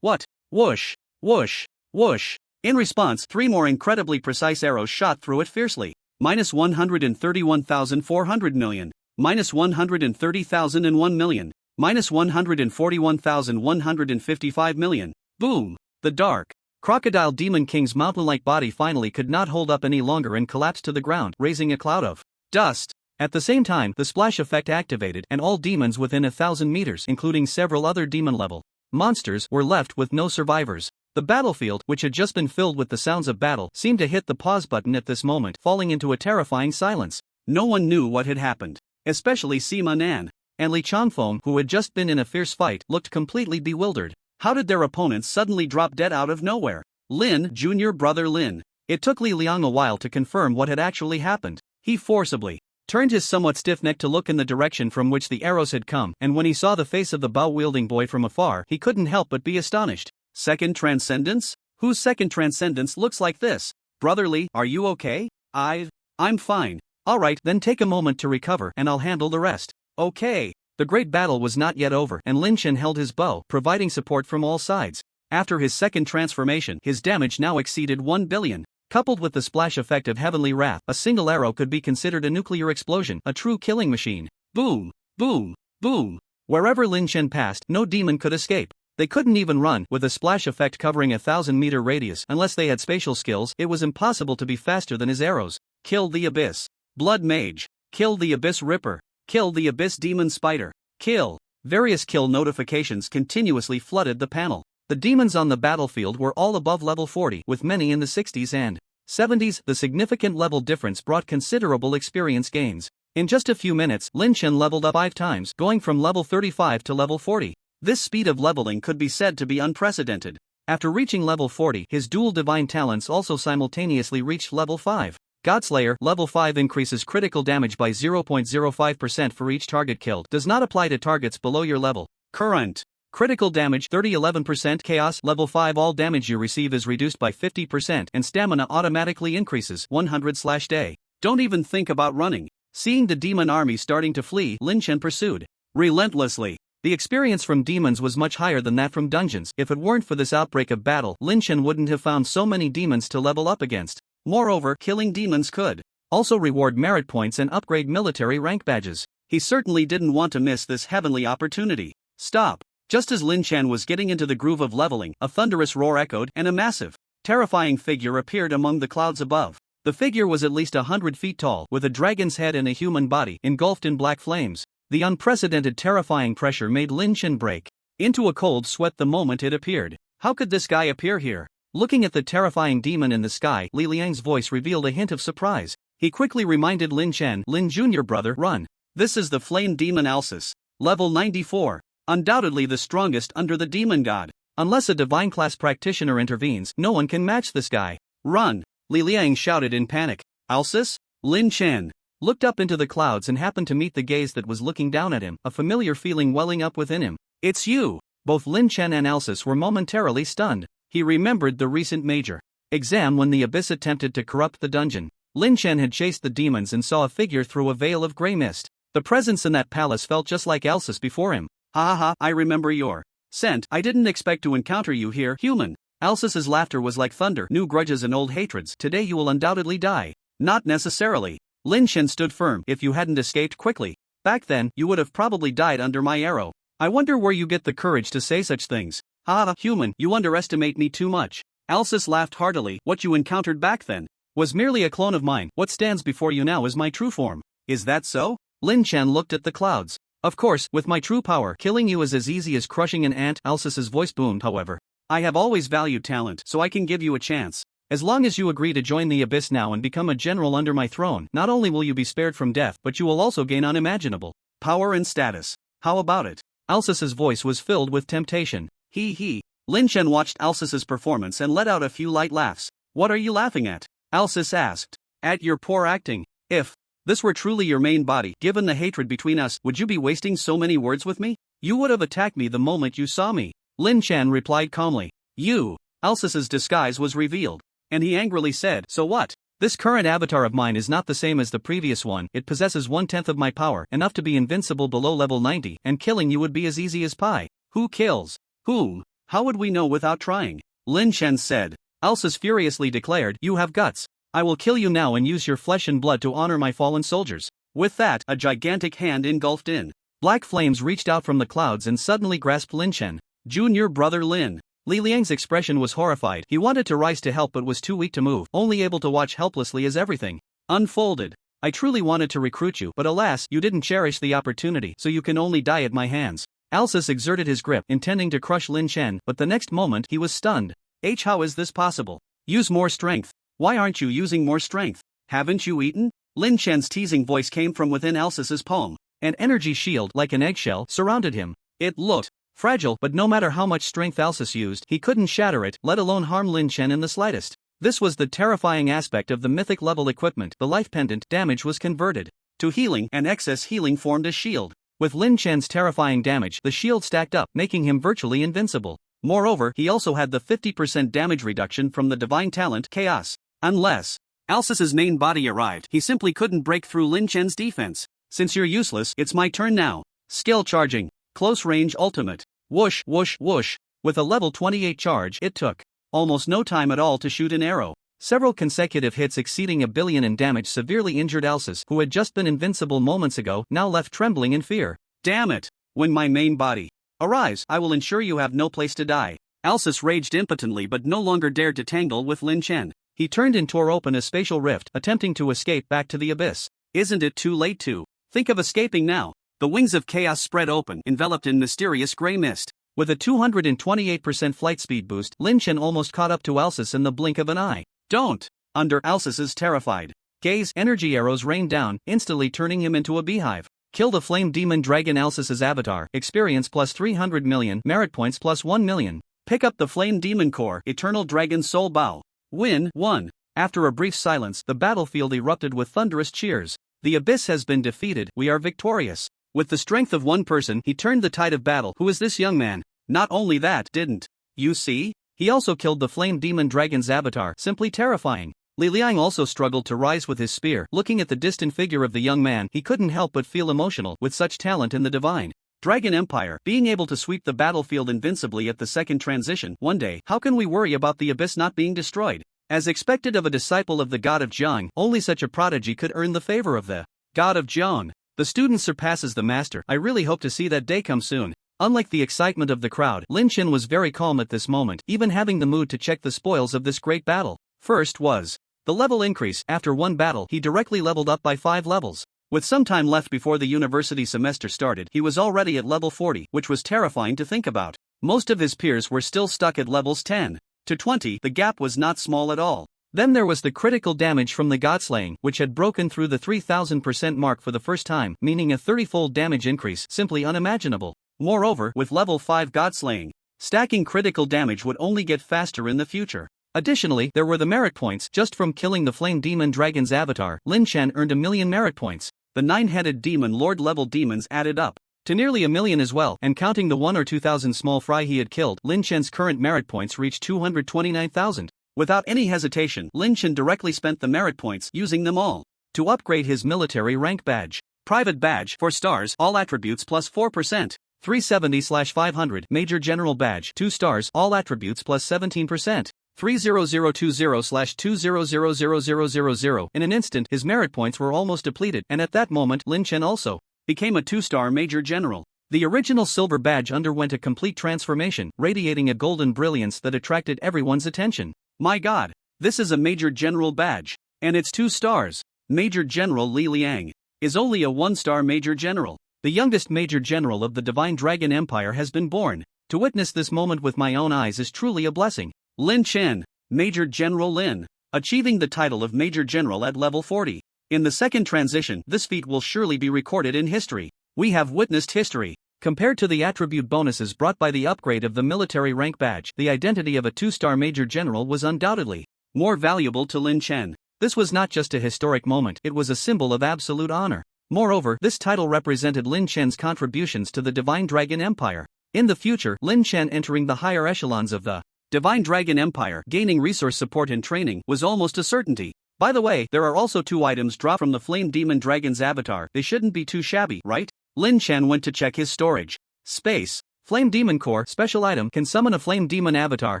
What? Whoosh! Whoosh! Whoosh! In response, 3 more incredibly precise arrows shot through it fiercely. -131,400 million. -130,001 million. -141,155 million. Boom! The Dark Crocodile Demon King's mountain-like body finally could not hold up any longer and collapsed to the ground, raising a cloud of dust. At the same time, the splash effect activated, and all demons within 1,000 meters, including several other demon-level monsters, were left with no survivors. The battlefield, which had just been filled with the sounds of battle, seemed to hit the pause button at this moment, falling into a terrifying silence. No one knew what had happened, especially Sima Nan and Li Changfeng, who had just been in a fierce fight, looked completely bewildered. How did their opponents suddenly drop dead out of nowhere? Lin, junior brother Lin. It took Li Liang a while to confirm what had actually happened. He forcibly turned his somewhat stiff neck to look in the direction from which the arrows had come, and when he saw the face of the bow-wielding boy from afar, he couldn't help but be astonished. Second Transcendence? Whose second Transcendence looks like this? Brother Li, are you okay? I'm fine. Alright, then take a moment to recover and I'll handle the rest. Okay. The great battle was not yet over, and Lin Chen held his bow, providing support from all sides. After his second transformation, his damage now exceeded 1 billion. Coupled with the splash effect of heavenly wrath, a single arrow could be considered a nuclear explosion, a true killing machine. Boom! Boom! Boom! Wherever Lin Chen passed, no demon could escape. They couldn't even run. With a splash effect covering a 1,000-meter radius, unless they had spatial skills, it was impossible to be faster than his arrows. Kill the Abyss. Blood Mage. Kill the Abyss Ripper. Kill the Abyss Demon Spider. Kill. Various kill notifications continuously flooded the panel. The demons on the battlefield were all above level 40, with many in the 60s and 70s. The significant level difference brought considerable experience gains. In just a few minutes, Lin Chen leveled up 5 times, going from level 35 to level 40. This speed of leveling could be said to be unprecedented. After reaching level 40, his dual divine talents also simultaneously reached level 5. Godslayer, level 5 increases critical damage by 0.05% for each target killed. Does not apply to targets below your level. Current. Critical damage 30-11%. Chaos, level 5 all damage you receive is reduced by 50% and stamina automatically increases 100/day. Don't even think about running. Seeing the demon army starting to flee, Lin Chen pursued relentlessly. The experience from demons was much higher than that from dungeons. If it weren't for this outbreak of battle, Lin Chen wouldn't have found so many demons to level up against. Moreover, killing demons could also reward merit points and upgrade military rank badges. He certainly didn't want to miss this heavenly opportunity. Stop. Just as Lin Chen was getting into the groove of leveling, a thunderous roar echoed, and a massive, terrifying figure appeared among the clouds above. The figure was at least 100 feet tall, with a dragon's head and a human body, engulfed in black flames. The unprecedented terrifying pressure made Lin Chen break into a cold sweat the moment it appeared. How could this guy appear here? Looking at the terrifying demon in the sky, Li Liang's voice revealed a hint of surprise. He quickly reminded Lin Chen, "Lin Jr. brother, run. This is the flame demon Alsus. Level 94. Undoubtedly the strongest under the demon god. Unless a divine class practitioner intervenes, no one can match this guy. Run!" Li Liang shouted in panic. Alsus? Lin Chen looked up into the clouds and happened to meet the gaze that was looking down at him, a familiar feeling welling up within him. "It's you!" Both Lin Chen and Alsus were momentarily stunned. He remembered the recent major exam when the Abyss attempted to corrupt the dungeon. Lin Chen had chased the demons and saw a figure through a veil of grey mist. The presence in that palace felt just like Alsus before him. "Ha ha ha, I remember your scent. I didn't expect to encounter you here, human." Alsus's laughter was like thunder. "New grudges and old hatreds. Today you will undoubtedly die." "Not necessarily." Lin Chen stood firm. "If you hadn't escaped quickly back then, you would have probably died under my arrow. I wonder where you get the courage to say such things." "Ha, human, you underestimate me too much." Alsus laughed heartily. "What you encountered back then was merely a clone of mine. What stands before you now is my true form." "Is that so?" Lin Chen looked at the clouds. "Of course, with my true power, killing you is as easy as crushing an ant." Alsus's voice boomed. "However, I have always valued talent, so I can give you a chance. As long as you agree to join the Abyss now and become a general under my throne, not only will you be spared from death, but you will also gain unimaginable power and status. How about it?" Alsus's voice was filled with temptation. He. Lin Chen watched Alsus's performance and let out a few light laughs. "What are you laughing at?" Alsus asked. "At your poor acting. If this were truly your main body, given the hatred between us, would you be wasting so many words with me? You would have attacked me the moment you saw me." Lin Chen replied calmly. "You." Alsus's disguise was revealed, and he angrily said, "So what? This current avatar of mine is not the same as the previous one. It possesses 1/10 of my power, enough to be invincible below level 90, and killing you would be as easy as pie." "Who kills whom? How would we know without trying?" Lin Chen said. Alsus furiously declared, "You have guts. I will kill you now and use your flesh and blood to honor my fallen soldiers." With that, a gigantic hand engulfed in black flames reached out from the clouds and suddenly grasped Lin Chen. "Junior brother Lin." Li Liang's expression was horrified. He wanted to rise to help but was too weak to move, only able to watch helplessly as everything unfolded. "I truly wanted to recruit you, but alas, you didn't cherish the opportunity, so you can only die at my hands." Alsus exerted his grip, intending to crush Lin Chen, but the next moment he was stunned. How is this possible? Use more strength. Why aren't you using more strength? Haven't you eaten?" Lin Chen's teasing voice came from within Alsus's palm. An energy shield, like an eggshell, surrounded him. It looked fragile, but no matter how much strength Alsus used, he couldn't shatter it, let alone harm Lin Chen in the slightest. This was the terrifying aspect of the mythic level equipment. The life pendant damage was converted to healing, and excess healing formed a shield. With Lin Chen's terrifying damage, the shield stacked up, making him virtually invincible. Moreover, he also had the 50% damage reduction from the divine talent Chaos. Unless Alsus's main body arrived, he simply couldn't break through Lin Chen's defense. "Since you're useless, it's my turn now." Skill charging. Close range ultimate. Whoosh, whoosh, whoosh. With a level 28 charge, it took almost no time at all to shoot an arrow. Several consecutive hits exceeding 1 billion in damage severely injured Alsus, who had just been invincible moments ago, now left trembling in fear. "Damn it! When my main body arrives, I will ensure you have no place to die." Alsus raged impotently but no longer dared to tangle with Lin Chen. He turned and tore open a spatial rift, attempting to escape back to the Abyss. Isn't it too late to think of escaping now? The wings of chaos spread open, enveloped in mysterious gray mist. With a 228% flight speed boost, Lin Chen almost caught up to Alsus in the blink of an eye. Don't! Under Alsus's terrified gaze, energy arrows rained down, instantly turning him into a beehive. Kill the flame demon dragon Alsus's avatar. Experience plus 300 million, merit points plus 1 million. Pick up the flame demon core, eternal dragon soul bow. Win 1. After a brief silence, the battlefield erupted with thunderous cheers. The abyss has been defeated, we are victorious. With the strength of one person, he turned the tide of battle. Who is this young man? Not only that, didn't you see? He also killed the flame demon dragon's avatar, simply terrifying. Li Liang also struggled to rise with his spear. Looking at the distant figure of the young man, he couldn't help but feel emotional. With such talent in the divine Dragon Empire, being able to sweep the battlefield invincibly at the second transition, one day, how can we worry about the abyss not being destroyed? As expected of a disciple of the god of Jiang, only such a prodigy could earn the favor of the god of Jiang. The student surpasses the master. I really hope to see that day come soon. Unlike the excitement of the crowd, Lin Chen was very calm at this moment, even having the mood to check the spoils of this great battle. First was the level increase. After one battle, he directly leveled up by 5 levels. With some time left before the university semester started, he was already at level 40, which was terrifying to think about. Most of his peers were still stuck at levels 10 to 20, the gap was not small at all. Then there was the critical damage from the godslaying, which had broken through the 3000% mark for the first time, meaning a 30-fold damage increase, simply unimaginable. Moreover, with level 5 godslaying, stacking critical damage would only get faster in the future. Additionally, there were the merit points. Just from killing the flame demon dragon's avatar, Lin Chen earned 1 million merit points. The 9-headed demon lord level demons added up to nearly 1 million as well, and counting the 1 or 2,000 small fry he had killed, Lin Chen's current merit points reached 229,000. Without any hesitation, Lin Chen directly spent the merit points, using them all to upgrade his military rank badge. Private badge, 4 stars, all attributes plus 4%. 370/500, Major General badge, 2 stars, all attributes plus 17%. 30020/20000000. In an instant, his merit points were almost depleted, and at that moment, Lin Chen also became a 2-star Major General. The original silver badge underwent a complete transformation, radiating a golden brilliance that attracted everyone's attention. My god, this is a Major General badge, and it's 2 stars. Major General Li Liang is only a 1-star Major General. The youngest Major General of the Divine Dragon Empire has been born. To witness this moment with my own eyes is truly a blessing. Lin Chen, Major General Lin, achieving the title of Major General at level 40. In the second transition, this feat will surely be recorded in history. We have witnessed history. Compared to the attribute bonuses brought by the upgrade of the military rank badge, the identity of a 2-star Major General was undoubtedly more valuable to Lin Chen. This was not just a historic moment, it was a symbol of absolute honor. Moreover, this title represented Lin Chen's contributions to the Divine Dragon Empire. In the future, Lin Chen entering the higher echelons of the Divine Dragon Empire, gaining resource support and training, was almost a certainty. By the way, there are also 2 items dropped from the Flame Demon Dragon's avatar. They shouldn't be too shabby, right? Lin Chen went to check his storage space. Flame Demon Core, special item, can summon a Flame Demon avatar.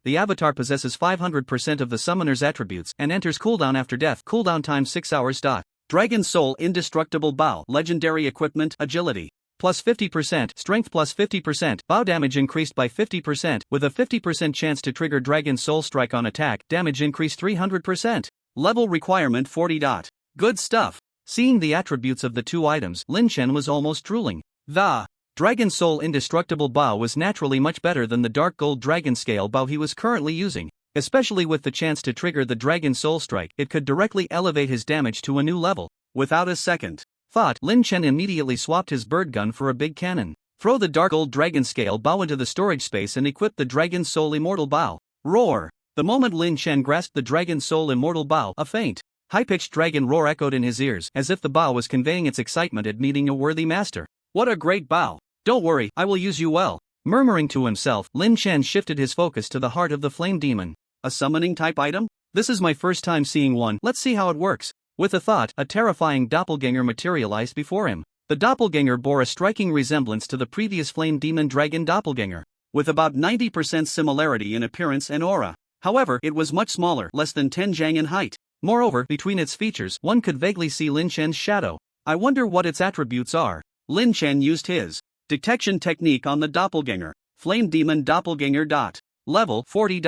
The avatar possesses 500% of the summoner's attributes and enters cooldown after death. Cooldown time 6 hours. Dragon Soul Indestructible Bow, legendary equipment, agility plus 50%, strength plus 50%, bow damage increased by 50%, with a 50% chance to trigger Dragon Soul Strike on attack, damage increased 300%. Level requirement 40. Good stuff. Seeing the attributes of the 2 items, Lin Chen was almost drooling. The Dragon Soul Indestructible Bow was naturally much better than the Dark Gold Dragon Scale bow he was currently using. Especially with the chance to trigger the Dragon Soul Strike, it could directly elevate his damage to a new level. Without a second thought, Lin Chen immediately swapped his bird gun for a big cannon. Throw the Dark Gold Dragon Scale bow into the storage space and equip the Dragon Soul Immortal Bow. Roar! The moment Lin Chen grasped the Dragon Soul Immortal Bow, a faint, high-pitched dragon roar echoed in his ears, as if the bow was conveying its excitement at meeting a worthy master. What a great bow! Don't worry, I will use you well. Murmuring to himself, Lin Chen shifted his focus to the heart of the flame demon. A summoning type item? This is my first time seeing one, let's see how it works. With a thought, a terrifying doppelganger materialized before him. The doppelganger bore a striking resemblance to the previous flame demon dragon doppelganger, with about 90% similarity in appearance and aura. However, it was much smaller, less than 10 jang in height. Moreover, between its features, one could vaguely see Lin Chen's shadow. I wonder what its attributes are. Lin Chen used his detection technique on the doppelganger. Flame demon doppelganger. Level 40.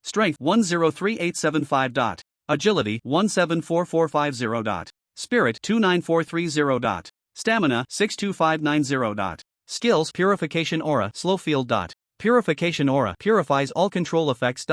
Strength 103875. Agility 174450. Spirit 29430. Stamina 62590. Skills Purification Aura Slow Field. Purification Aura purifies all control effects.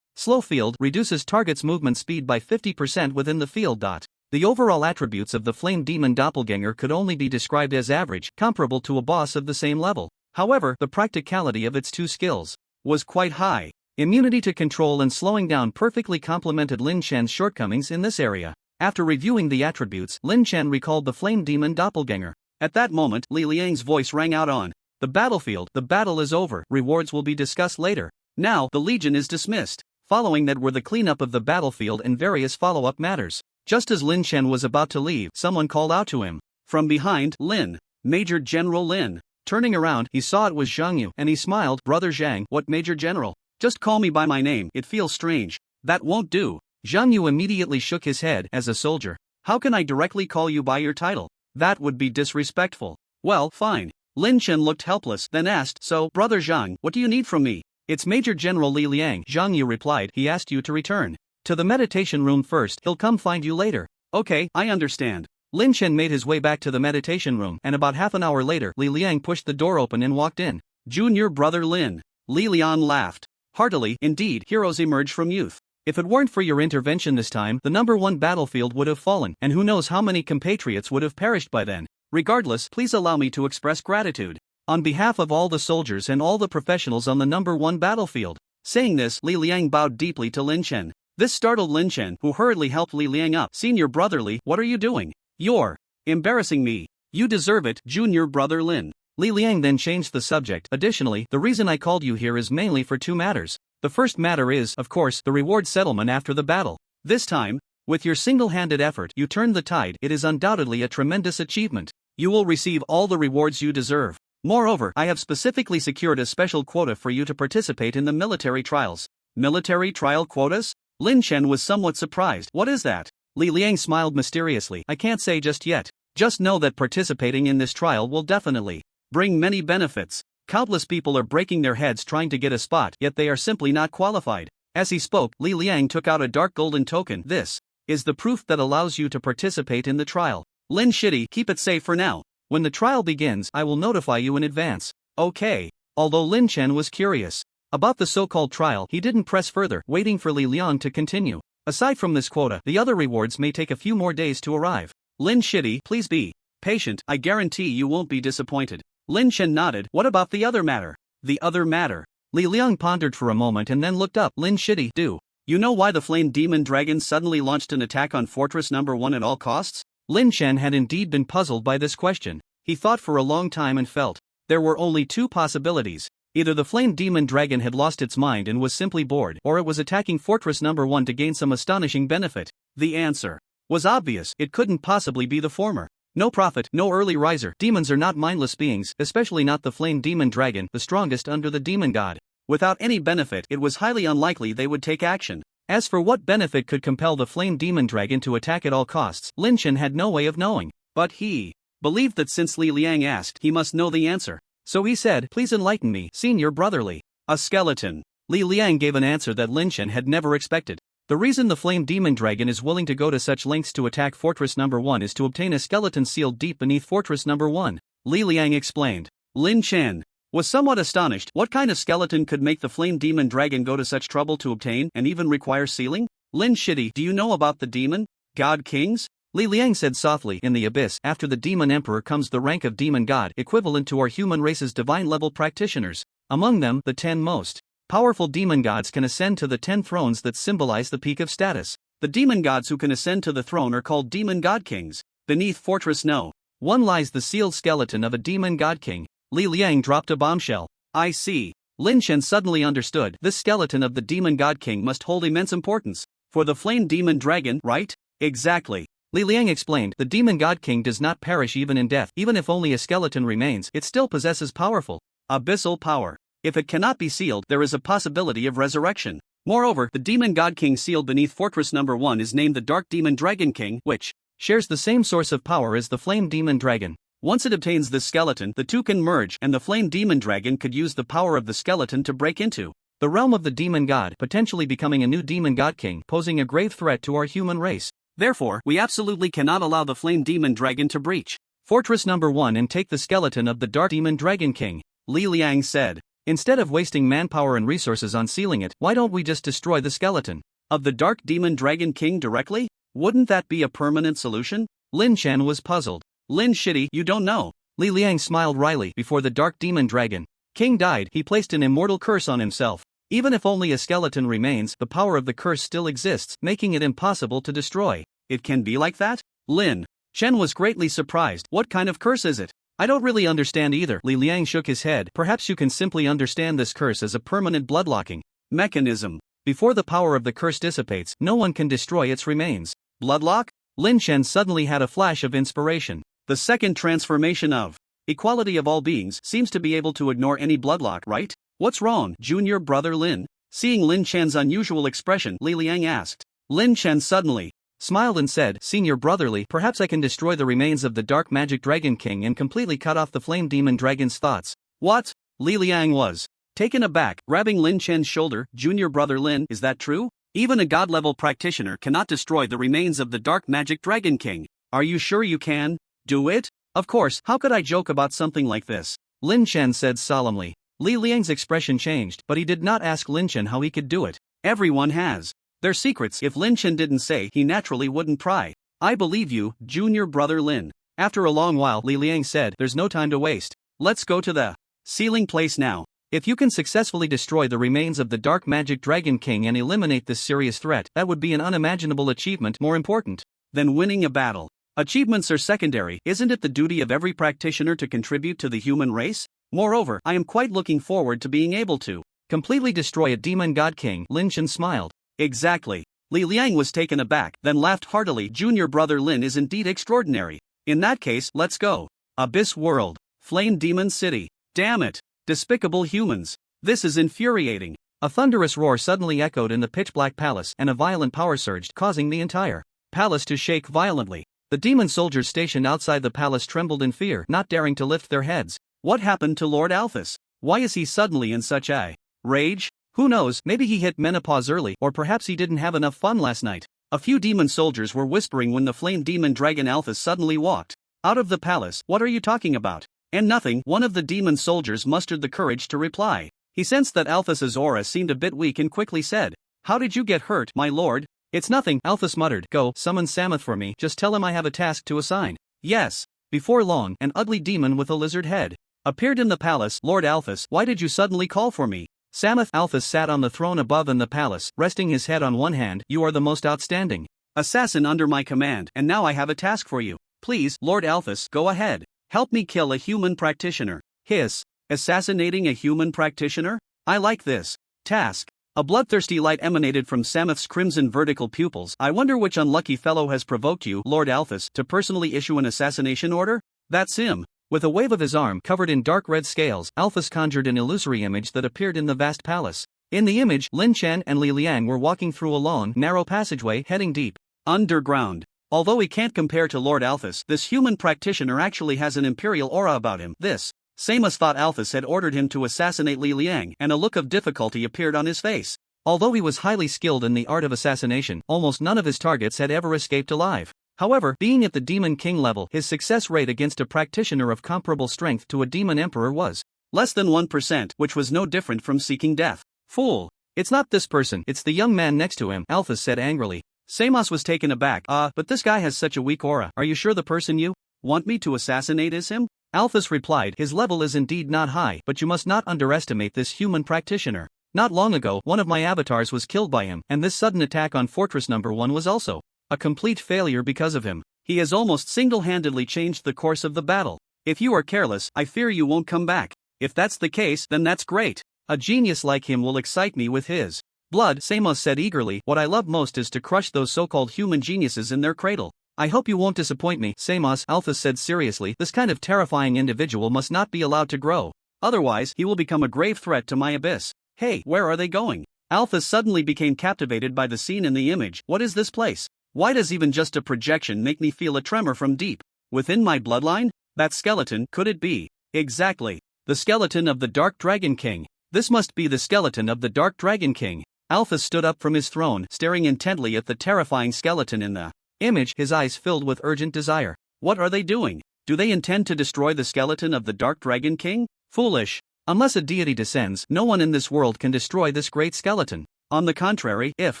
Slow Field reduces target's movement speed by 50% within the field. The overall attributes of the Flame Demon Doppelganger could only be described as average, comparable to a boss of the same level. However, the practicality of its two skills was quite high. Immunity to control and slowing down perfectly complemented Lin Chan's shortcomings in this area. After reviewing the attributes, Lin Chan recalled the Flame Demon Doppelganger. At that moment, Li Liang's voice rang out on the battlefield. The battle is over, rewards will be discussed later. Now, the Legion is dismissed. Following that were the cleanup of the battlefield and various follow-up matters. Just as Lin Chen was about to leave, someone called out to him. From behind, Lin. Major General Lin. Turning around, he saw it was Zhang Yu, and he smiled. Brother Zhang, what Major General? Just call me by my name, it feels strange. That won't do. Zhang Yu immediately shook his head. As a soldier, how can I directly call you by your title? That would be disrespectful. Well, fine. Lin Chen looked helpless, then asked, so, Brother Zhang, what do you need from me? It's Major General Li Liang. Zhang Yu replied, he asked you to return to the meditation room first, he'll come find you later. Okay, I understand. Lin Chen made his way back to the meditation room, and about half an hour later, Li Liang pushed the door open and walked in. Junior brother Lin. Li Lian laughed heartily. Indeed, heroes emerge from youth. If it weren't for your intervention this time, the #1 battlefield would have fallen, and who knows how many compatriots would have perished by then. Regardless, please allow me to express gratitude on behalf of all the soldiers and all the professionals on the #1 battlefield. Saying this, Li Liang bowed deeply to Lin Chen. This startled Lin Chen, who hurriedly helped Li Liang up. Senior brother Li, what are you doing? You're embarrassing me. You deserve it, junior brother Lin. Li Liang then changed the subject. Additionally, the reason I called you here is mainly for two matters. The first matter is, of course, the reward settlement after the battle. This time, with your single-handed effort, you turned the tide. It is undoubtedly a tremendous achievement. You will receive all the rewards you deserve. Moreover, I have specifically secured a special quota for you to participate in the military trials. Military trial quotas? Lin Chen was somewhat surprised. What is that? Li Liang smiled mysteriously. I can't say just yet. Just know that participating in this trial will definitely bring many benefits. Countless people are breaking their heads trying to get a spot, yet they are simply not qualified. As he spoke, Li Liang took out a dark golden token. This is the proof that allows you to participate in the trial. Lin Shitty, keep it safe for now. When the trial begins, I will notify you in advance. Okay. Although Lin Chen was curious about the so-called trial, he didn't press further, waiting for Li Liang to continue. Aside from this quota, the other rewards may take a few more days to arrive. Lin Shitty, please be patient. I guarantee you won't be disappointed. Lin Chen nodded. What about the other matter? The other matter? Li Liang pondered for a moment and then looked up. Lin Shitty, do you know why the Flame Demon Dragon suddenly launched an attack on Fortress #1 at all costs? Lin Chen had indeed been puzzled by this question. He thought for a long time and felt there were only two possibilities. Either the Flame Demon Dragon had lost its mind and was simply bored, or it was attacking Fortress #1 to gain some astonishing benefit. The answer was obvious. It couldn't possibly be the former. No profit, no early riser. Demons are not mindless beings, especially not the Flame Demon Dragon, the strongest under the Demon God. Without any benefit, it was highly unlikely they would take action. As for what benefit could compel the Flame Demon Dragon to attack at all costs, Lin Chen had no way of knowing. But he believed that since Li Liang asked, he must know the answer. So he said, please enlighten me, senior brotherly. A skeleton. Li Liang gave an answer that Lin Chen had never expected. The reason the Flame Demon Dragon is willing to go to such lengths to attack Fortress #1 is to obtain a skeleton sealed deep beneath Fortress #1. Li Liang explained. Lin Chen was somewhat astonished. What kind of skeleton could make the Flame Demon Dragon go to such trouble to obtain, and even require sealing? Lin Shitty, do you know about the Demon God Kings? Li Liang said softly. In the abyss, after the Demon Emperor comes the rank of Demon God, equivalent to our human race's divine-level practitioners. Among them, the 10 most powerful demon gods can ascend to the 10 thrones that symbolize the peak of status. The demon gods who can ascend to the throne are called Demon God Kings. Beneath Fortress #1 lies the sealed skeleton of a Demon God King. Li Liang dropped a bombshell. I see. Lin Chen suddenly understood. This skeleton of the Demon God King must hold immense importance for the Flame Demon Dragon, right? Exactly. Li Liang explained. The Demon God King does not perish even in death. Even if only a skeleton remains, it still possesses powerful abyssal power. If it cannot be sealed, there is a possibility of resurrection. Moreover, the Demon God King sealed beneath Fortress #1 is named the Dark Demon Dragon King, which shares the same source of power as the Flame Demon Dragon. Once it obtains this skeleton, the two can merge, and the Flame Demon Dragon could use the power of the skeleton to break into the realm of the Demon God, potentially becoming a new Demon God King, posing a grave threat to our human race. Therefore, we absolutely cannot allow the Flame Demon Dragon to breach Fortress number 1 and take the skeleton of the Dark Demon Dragon King, Li Liang said. Instead of wasting manpower and resources on sealing it, why don't we just destroy the skeleton of the Dark Demon Dragon King directly? Wouldn't that be a permanent solution? Lin Chen was puzzled. Lin Shitty, you don't know. Li Liang smiled wryly. Before the Dark Demon Dragon King died, he placed an immortal curse on himself. Even if only a skeleton remains, the power of the curse still exists, making it impossible to destroy. It can be like that? Lin Chen was greatly surprised. What kind of curse is it? I don't really understand either. Li Liang shook his head. Perhaps you can simply understand this curse as a permanent bloodlocking mechanism. Before the power of the curse dissipates, no one can destroy its remains. Bloodlock? Lin Chen suddenly had a flash of inspiration. The second transformation of equality of all beings seems to be able to ignore any bloodlock, right? What's wrong, junior brother Lin? Seeing Lin Chen's unusual expression, Li Liang asked. Lin Chen suddenly smiled and said, Senior brotherly, perhaps I can destroy the remains of the Dark Magic Dragon King and completely cut off the Flame Demon Dragon's thoughts. What? Li Liang was taken aback, grabbing Lin Chen's shoulder. Junior brother Lin, is that true? Even a god-level practitioner cannot destroy the remains of the Dark Magic Dragon King. Are you sure you can do it? Of course, how could I joke about something like this? Lin Chen said solemnly. Li Liang's expression changed, but he did not ask Lin Chen how he could do it. Everyone has their secrets. If Lin Chen didn't say, he naturally wouldn't pry. I believe you, junior brother Lin. After a long while, Li Liang said, there's no time to waste. Let's go to the sealing place now. If you can successfully destroy the remains of the Dark Magic Dragon King and eliminate this serious threat, that would be an unimaginable achievement, more important than winning a battle. Achievements are secondary. Isn't it the duty of every practitioner to contribute to the human race? Moreover, I am quite looking forward to being able to completely destroy a demon god king. Lin Chen smiled. Exactly. Li Liang was taken aback, then laughed heartily. Junior brother Lin is indeed extraordinary. In that case, let's go. Abyss World. Flame Demon City. Damn it. Despicable humans. This is infuriating. A thunderous roar suddenly echoed in the pitch-black palace, and a violent power surged, causing the entire palace to shake violently. The demon soldiers stationed outside the palace trembled in fear, not daring to lift their heads. What happened to Lord Alphys? Why is he suddenly in such a rage? Who knows, maybe he hit menopause early, or perhaps he didn't have enough fun last night. A few demon soldiers were whispering when the flame demon dragon Alphys suddenly walked out of the palace. What are you talking about? And nothing. One of the demon soldiers mustered the courage to reply. He sensed that Alphys's aura seemed a bit weak and quickly said, How did you get hurt, my lord? It's nothing, Alphys muttered. Go, summon Samoth for me, just tell him I have a task to assign. Yes. Before long, an ugly demon with a lizard head appeared in the palace. Lord Alphys, why did you suddenly call for me? Samoth Alphys sat on the throne above in the palace, resting his head on one hand. You are the most outstanding assassin under my command, and now I have a task for you. Please, Lord Alphys, go ahead. Help me kill a human practitioner. Hiss. Assassinating a human practitioner? I like this task. A bloodthirsty light emanated from Samoth's crimson vertical pupils. I wonder which unlucky fellow has provoked you, Lord Alphys, to personally issue an assassination order? That's him. With a wave of his arm covered in dark red scales, Alphys conjured an illusory image that appeared in the vast palace. In the image, Lin Chen and Li Liang were walking through a long, narrow passageway heading deep underground. Although he can't compare to Lord Alphys, this human practitioner actually has an imperial aura about him. This Samus thought Alphys had ordered him to assassinate Li Liang, and a look of difficulty appeared on his face. Although he was highly skilled in the art of assassination, almost none of his targets had ever escaped alive. However, being at the Demon King level, his success rate against a practitioner of comparable strength to a Demon Emperor was less than 1%, which was no different from seeking death. Fool! It's not this person, it's the young man next to him, Alphys said angrily. Samus was taken aback. But this guy has such a weak aura. Are you sure the person you want me to assassinate is him? Alphys replied, his level is indeed not high, but you must not underestimate this human practitioner. Not long ago, one of my avatars was killed by him, and this sudden attack on Fortress number 1 was also a complete failure because of him. He has almost single-handedly changed the course of the battle. If you are careless, I fear you won't come back. If that's the case, then that's great. A genius like him will excite me with his blood, Samus said eagerly. What I love most is to crush those so-called human geniuses in their cradle. I hope you won't disappoint me, Samus, Alphys said seriously. This kind of terrifying individual must not be allowed to grow. Otherwise, he will become a grave threat to my abyss. Hey, where are they going? Alphys suddenly became captivated by the scene in the image. What is this place? Why does even just a projection make me feel a tremor from deep within my bloodline? That skeleton, could it be? Exactly. The skeleton of the Dark Dragon King. This must be the skeleton of the Dark Dragon King. Alphys stood up from his throne, staring intently at the terrifying skeleton in the Image, his eyes filled with urgent desire. What are they doing? Do they intend to destroy the skeleton of the Dark Dragon King? Foolish. Unless a deity descends, no one in this world can destroy this great skeleton. On the contrary, if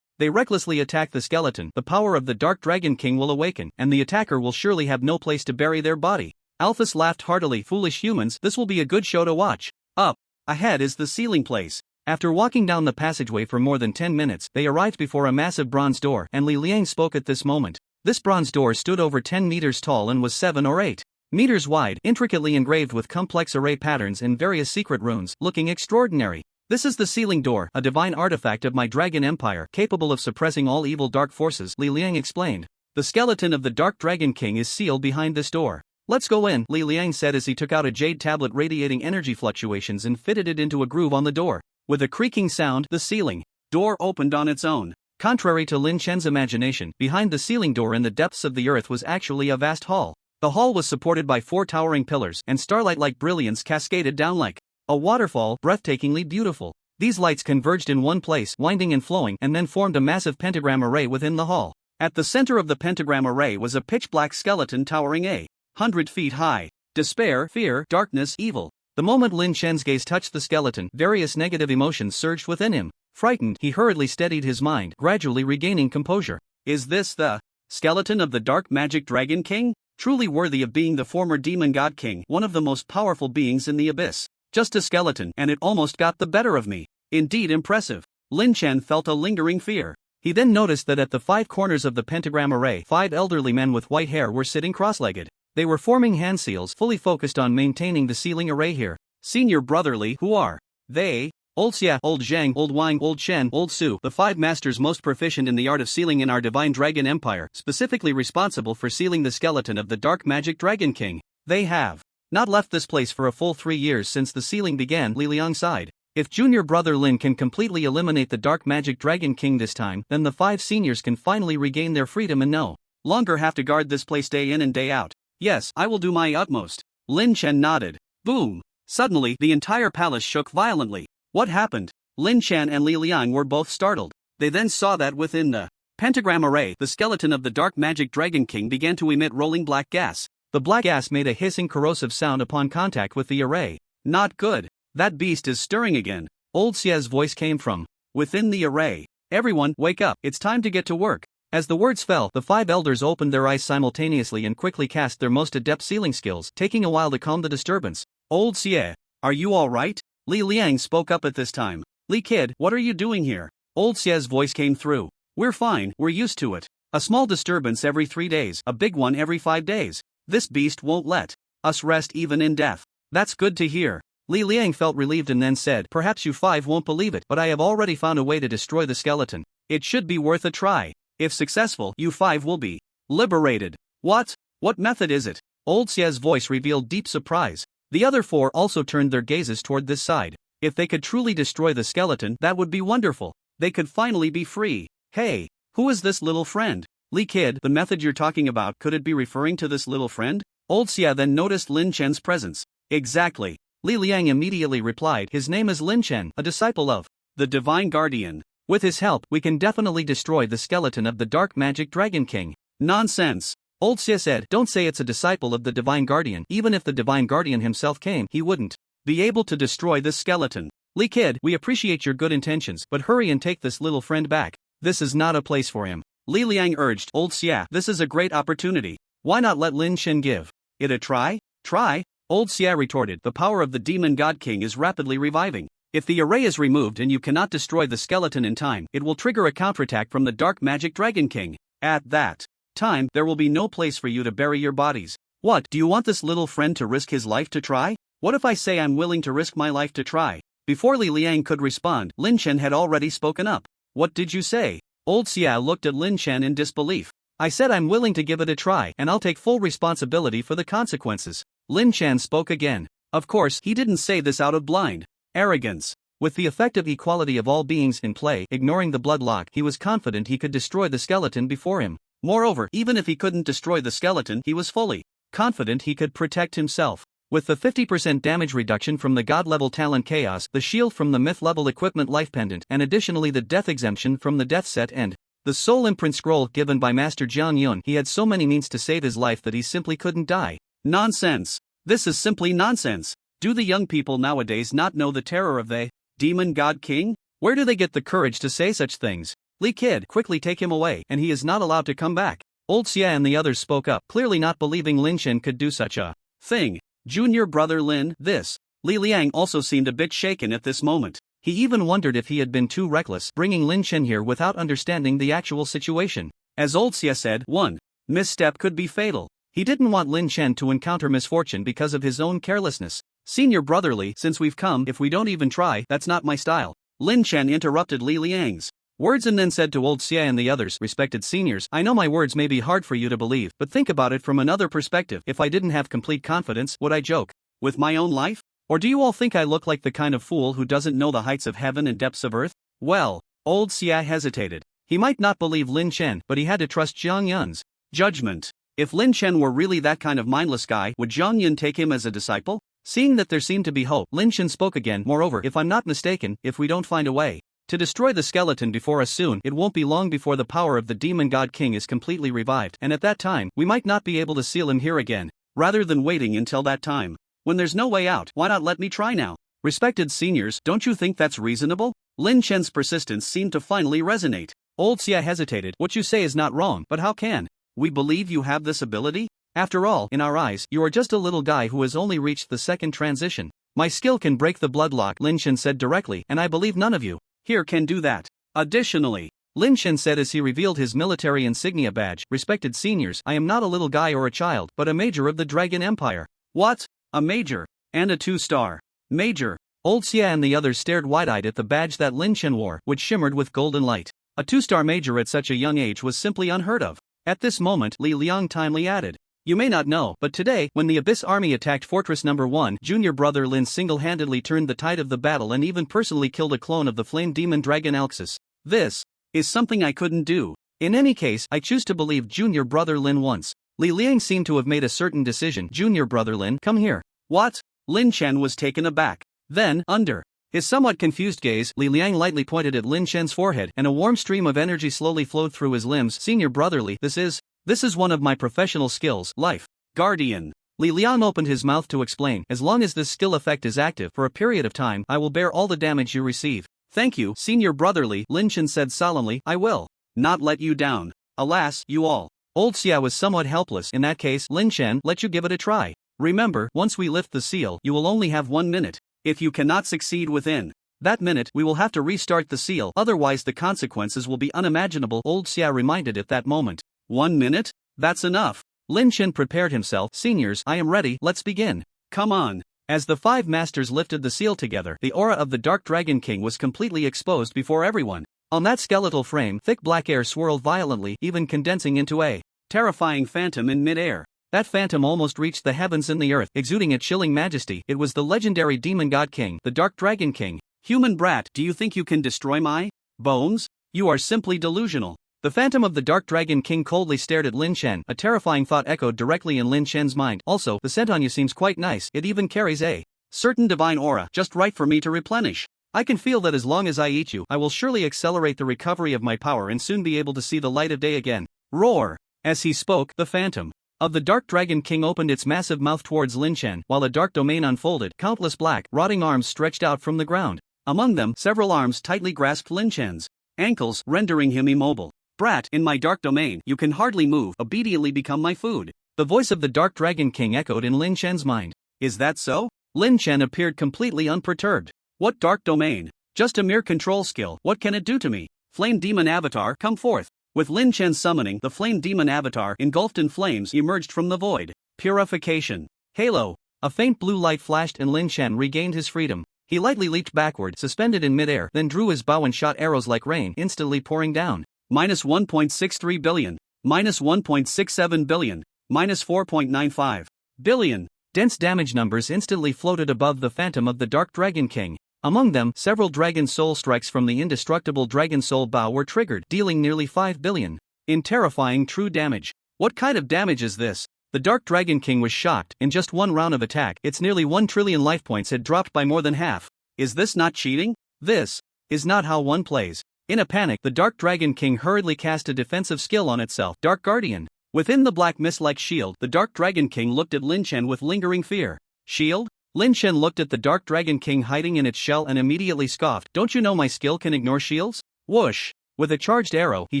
they recklessly attack the skeleton, the power of the Dark Dragon King will awaken, and the attacker will surely have no place to bury their body. Alphys laughed heartily. Foolish humans, this will be a good show to watch. Up ahead is the sealing place. After walking down the passageway for more than 10 minutes, they arrived before a massive bronze door, and Li Liang spoke at this moment. This bronze door stood over 10 meters tall and was 7 or 8 meters wide, intricately engraved with complex array patterns and various secret runes, looking extraordinary. This is the sealing door, a divine artifact of my dragon empire, capable of suppressing all evil dark forces, Li Liang explained. The skeleton of the Dark Dragon King is sealed behind this door. Let's go in, Li Liang said as he took out a jade tablet radiating energy fluctuations and fitted it into a groove on the door. With a creaking sound, the sealing door opened on its own. Contrary to Lin Chen's imagination, behind the sealing door in the depths of the earth was actually a vast hall. The hall was supported by 4 towering pillars, and starlight-like brilliance cascaded down like a waterfall, breathtakingly beautiful. These lights converged in one place, winding and flowing, and then formed a massive pentagram array within the hall. At the center of the pentagram array was a pitch-black skeleton towering 100 feet high. Despair, fear, darkness, evil. The moment Lin Chen's gaze touched the skeleton, various negative emotions surged within him. Frightened, he hurriedly steadied his mind, gradually regaining composure. Is this the skeleton of the Dark Magic Dragon King? Truly worthy of being the former demon god king, one of the most powerful beings in the abyss. Just a skeleton, and it almost got the better of me. Indeed impressive. Lin Chen felt a lingering fear. He then noticed that at the 5 corners of the pentagram array, 5 elderly men with white hair were sitting cross-legged. They were forming hand seals, fully focused on maintaining the sealing array here. Senior brotherly, who are they? Old Xia, Old Zhang, Old Wang, Old Chen, Old Su, the 5 masters most proficient in the art of sealing in our divine dragon empire, specifically responsible for sealing the skeleton of the Dark Magic Dragon King. They have not left this place for a full 3 years since the sealing began, Li Liang sighed. If junior brother Lin can completely eliminate the Dark Magic Dragon King this time, then the 5 seniors can finally regain their freedom and no longer have to guard this place day in and day out. Yes, I will do my utmost. Lin Chen nodded. Boom! Suddenly, the entire palace shook violently. What happened? Lin Chen and Li Liang were both startled. They then saw that within the pentagram array, the skeleton of the Dark Magic Dragon King began to emit rolling black gas. The black gas made a hissing corrosive sound upon contact with the array. Not good. That beast is stirring again. Old Xia's voice came from within the array. Everyone, wake up, it's time to get to work. As the words fell, the 5 elders opened their eyes simultaneously and quickly cast their most adept sealing skills, taking a while to calm the disturbance. Old Xie, are you alright? Li Liang spoke up at this time. Li kid, what are you doing here? Old Xie's voice came through. We're fine, we're used to it. A small disturbance every 3 days, a big one every 5 days. This beast won't let us rest even in death. That's good to hear. Li Liang felt relieved and then said, perhaps you 5 won't believe it, but I have already found a way to destroy the skeleton. It should be worth a try. If successful, you 5 will be liberated. What? What method is it? Old Xie's voice revealed deep surprise. The other 4 also turned their gazes toward this side. If they could truly destroy the skeleton, that would be wonderful. They could finally be free. Hey, who is this little friend? Li kid, the method you're talking about, could it be referring to this little friend? Old Xia then noticed Lin Chen's presence. Exactly. Li Liang immediately replied, his name is Lin Chen, a disciple of the Divine Guardian. With his help, we can definitely destroy the skeleton of the Dark Magic Dragon King. Nonsense. Old Xia said, don't say it's a disciple of the Divine Guardian. Even if the Divine Guardian himself came, he wouldn't be able to destroy this skeleton. Li kid, we appreciate your good intentions, but hurry and take this little friend back. This is not a place for him. Li Liang urged. Old Xia, this is a great opportunity. Why not let Lin Chen give it a try? Try? Old Xia retorted, the power of the Demon God King is rapidly reviving. If the array is removed and you cannot destroy the skeleton in time, it will trigger a counterattack from the Dark Magic Dragon King. At that time, there will be no place for you to bury your bodies. What, do you want this little friend to risk his life to try? What if I say I'm willing to risk my life to try? Before Li Liang could respond, Lin Chen had already spoken up. What did you say? Old Xia looked at Lin Chen in disbelief. I said I'm willing to give it a try, and I'll take full responsibility for the consequences. Lin Chen spoke again. Of course, he didn't say this out of blind arrogance. With the effective equality of all beings in play, ignoring the blood lock, he was confident he could destroy the skeleton before him. Moreover, even if he couldn't destroy the skeleton, he was fully confident he could protect himself. With the 50% damage reduction from the God-level talent Chaos, the shield from the Myth-level equipment Life Pendant, and additionally the death exemption from the Death Set and The soul imprint scroll given by Master Jiang Yun. He had so many means to save his life that he simply couldn't die. Nonsense. This is simply nonsense. Do the young people nowadays not know the terror of the demon god king? Where do they get the courage to say such things? Li Kid, quickly take him away, and he is not allowed to come back. Old Xia and the others spoke up, clearly not believing Lin Chen could do such a thing. Junior brother Lin, this. Li Liang also seemed a bit shaken at this moment. He even wondered if he had been too reckless, bringing Lin Chen here without understanding the actual situation. As Old Xia said, one misstep could be fatal. He didn't want Lin Chen to encounter misfortune because of his own carelessness. Senior brotherly, since we've come, if we don't even try, that's not my style. Lin Chen interrupted Li Liang's words and then said to Old Xia and the others, respected seniors, I know my words may be hard for you to believe, but think about it from another perspective. If I didn't have complete confidence, would I joke with my own life? Or do you all think I look like the kind of fool who doesn't know the heights of heaven and depths of earth? Well, Old Xia hesitated. He might not believe Lin Chen, but he had to trust Jiang Yun's judgment. If Lin Chen were really that kind of mindless guy, would Jiang Yun take him as a disciple? Seeing that there seemed to be hope, Lin Chen spoke again. Moreover, if I'm not mistaken, if we don't find a way to destroy the skeleton before us soon, it won't be long before the power of the demon god king is completely revived, and at that time, we might not be able to seal him here again. Rather than waiting until that time, when there's no way out, why not let me try now? Respected seniors, don't you think that's reasonable? Lin Chen's persistence seemed to finally resonate. Old Xia hesitated. What you say is not wrong, but how can we believe you have this ability? After all, in our eyes, you are just a little guy who has only reached the second transition. My skill can break the bloodlock, Lin Chen said directly, and I believe none of you here can do that. Additionally, Lin Chen said as he revealed his military insignia badge, respected seniors, I am not a little guy or a child, but a major of the Dragon Empire. What? A major? And a 2-star major? Old Xia and the others stared wide-eyed at the badge that Lin Chen wore, which shimmered with golden light. A 2-star major at such a young age was simply unheard of. At this moment, Li Liang timely added, you may not know, but today, when the Abyss Army attacked Fortress No. 1, junior brother Lin single-handedly turned the tide of the battle and even personally killed a clone of the flame demon dragon Alxis. This is something I couldn't do. In any case, I choose to believe junior brother Lin once. Li Liang seemed to have made a certain decision. Junior brother Lin, come here. What? Lin Chen was taken aback. Then, under his somewhat confused gaze, Li Liang lightly pointed at Lin Chen's forehead, and a warm stream of energy slowly flowed through his limbs. Senior brotherly, this is one of my professional skills, life guardian. Li Liang opened his mouth to explain, as long as this skill effect is active for a period of time, I will bear all the damage you receive. Thank you, senior brotherly, Lin Chen said solemnly, I will not let you down. Alas, you all. Old Xia was somewhat helpless. In that case, Lin Chen, let you give it a try. Remember, once we lift the seal, you will only have 1 minute. If you cannot succeed within that minute, we will have to restart the seal, otherwise the consequences will be unimaginable. Old Xia reminded at that moment. 1 minute? That's enough. Lin Chen prepared himself. Seniors, I am ready, let's begin. Come on. As the 5 masters lifted the seal together, the aura of the Dark Dragon King was completely exposed before everyone. On that skeletal frame, thick black air swirled violently, even condensing into a terrifying phantom in mid-air. That phantom almost reached the heavens and the earth, exuding a chilling majesty. It was the legendary demon god king, the Dark Dragon King. Human brat, do you think you can destroy my bones? You are simply delusional. The phantom of the Dark Dragon King coldly stared at Lin Chen. A terrifying thought echoed directly in Lin Chen's mind. Also, the scent on you seems quite nice. It even carries a certain divine aura, just right for me to replenish. I can feel that as long as I eat you, I will surely accelerate the recovery of my power and soon be able to see the light of day again. Roar! As he spoke, the phantom of the Dark Dragon King opened its massive mouth towards Lin Chen, while a dark domain unfolded. Countless black, rotting arms stretched out from the ground. Among them, several arms tightly grasped Lin Chen's ankles, rendering him immobile. Brat, in my dark domain, you can hardly move. Obediently become my food. The voice of the Dark Dragon King echoed in Lin Chen's mind. Is that so? Lin Chen appeared completely unperturbed. What dark domain? Just a mere control skill. What can it do to me? Flame Demon Avatar, come forth. With Lin Chen summoning, the Flame Demon Avatar, engulfed in flames, emerged from the void. Purification. Halo. A faint blue light flashed and Lin Chen regained his freedom. He lightly leaped backward, suspended in midair, then drew his bow and shot arrows like rain, instantly pouring down. Minus 1.63 billion. Minus 1.67 billion. Minus 4.95 billion. Dense damage numbers instantly floated above the phantom of the Dark Dragon King. Among them, several Dragon Soul strikes from the indestructible Dragon Soul bow were triggered, dealing nearly 5 billion in terrifying true damage. What kind of damage is this? The Dark Dragon King was shocked. In just one round of attack, its nearly 1 trillion life points had dropped by more than half. Is this not cheating? This is not how one plays. In a panic, the Dark Dragon King hurriedly cast a defensive skill on itself, Dark Guardian. Within the black mist-like shield, the Dark Dragon King looked at Lin Chen with lingering fear. Shield? Lin Chen looked at the Dark Dragon King hiding in its shell and immediately scoffed. Don't you know my skill can ignore shields? Whoosh! With a charged arrow, he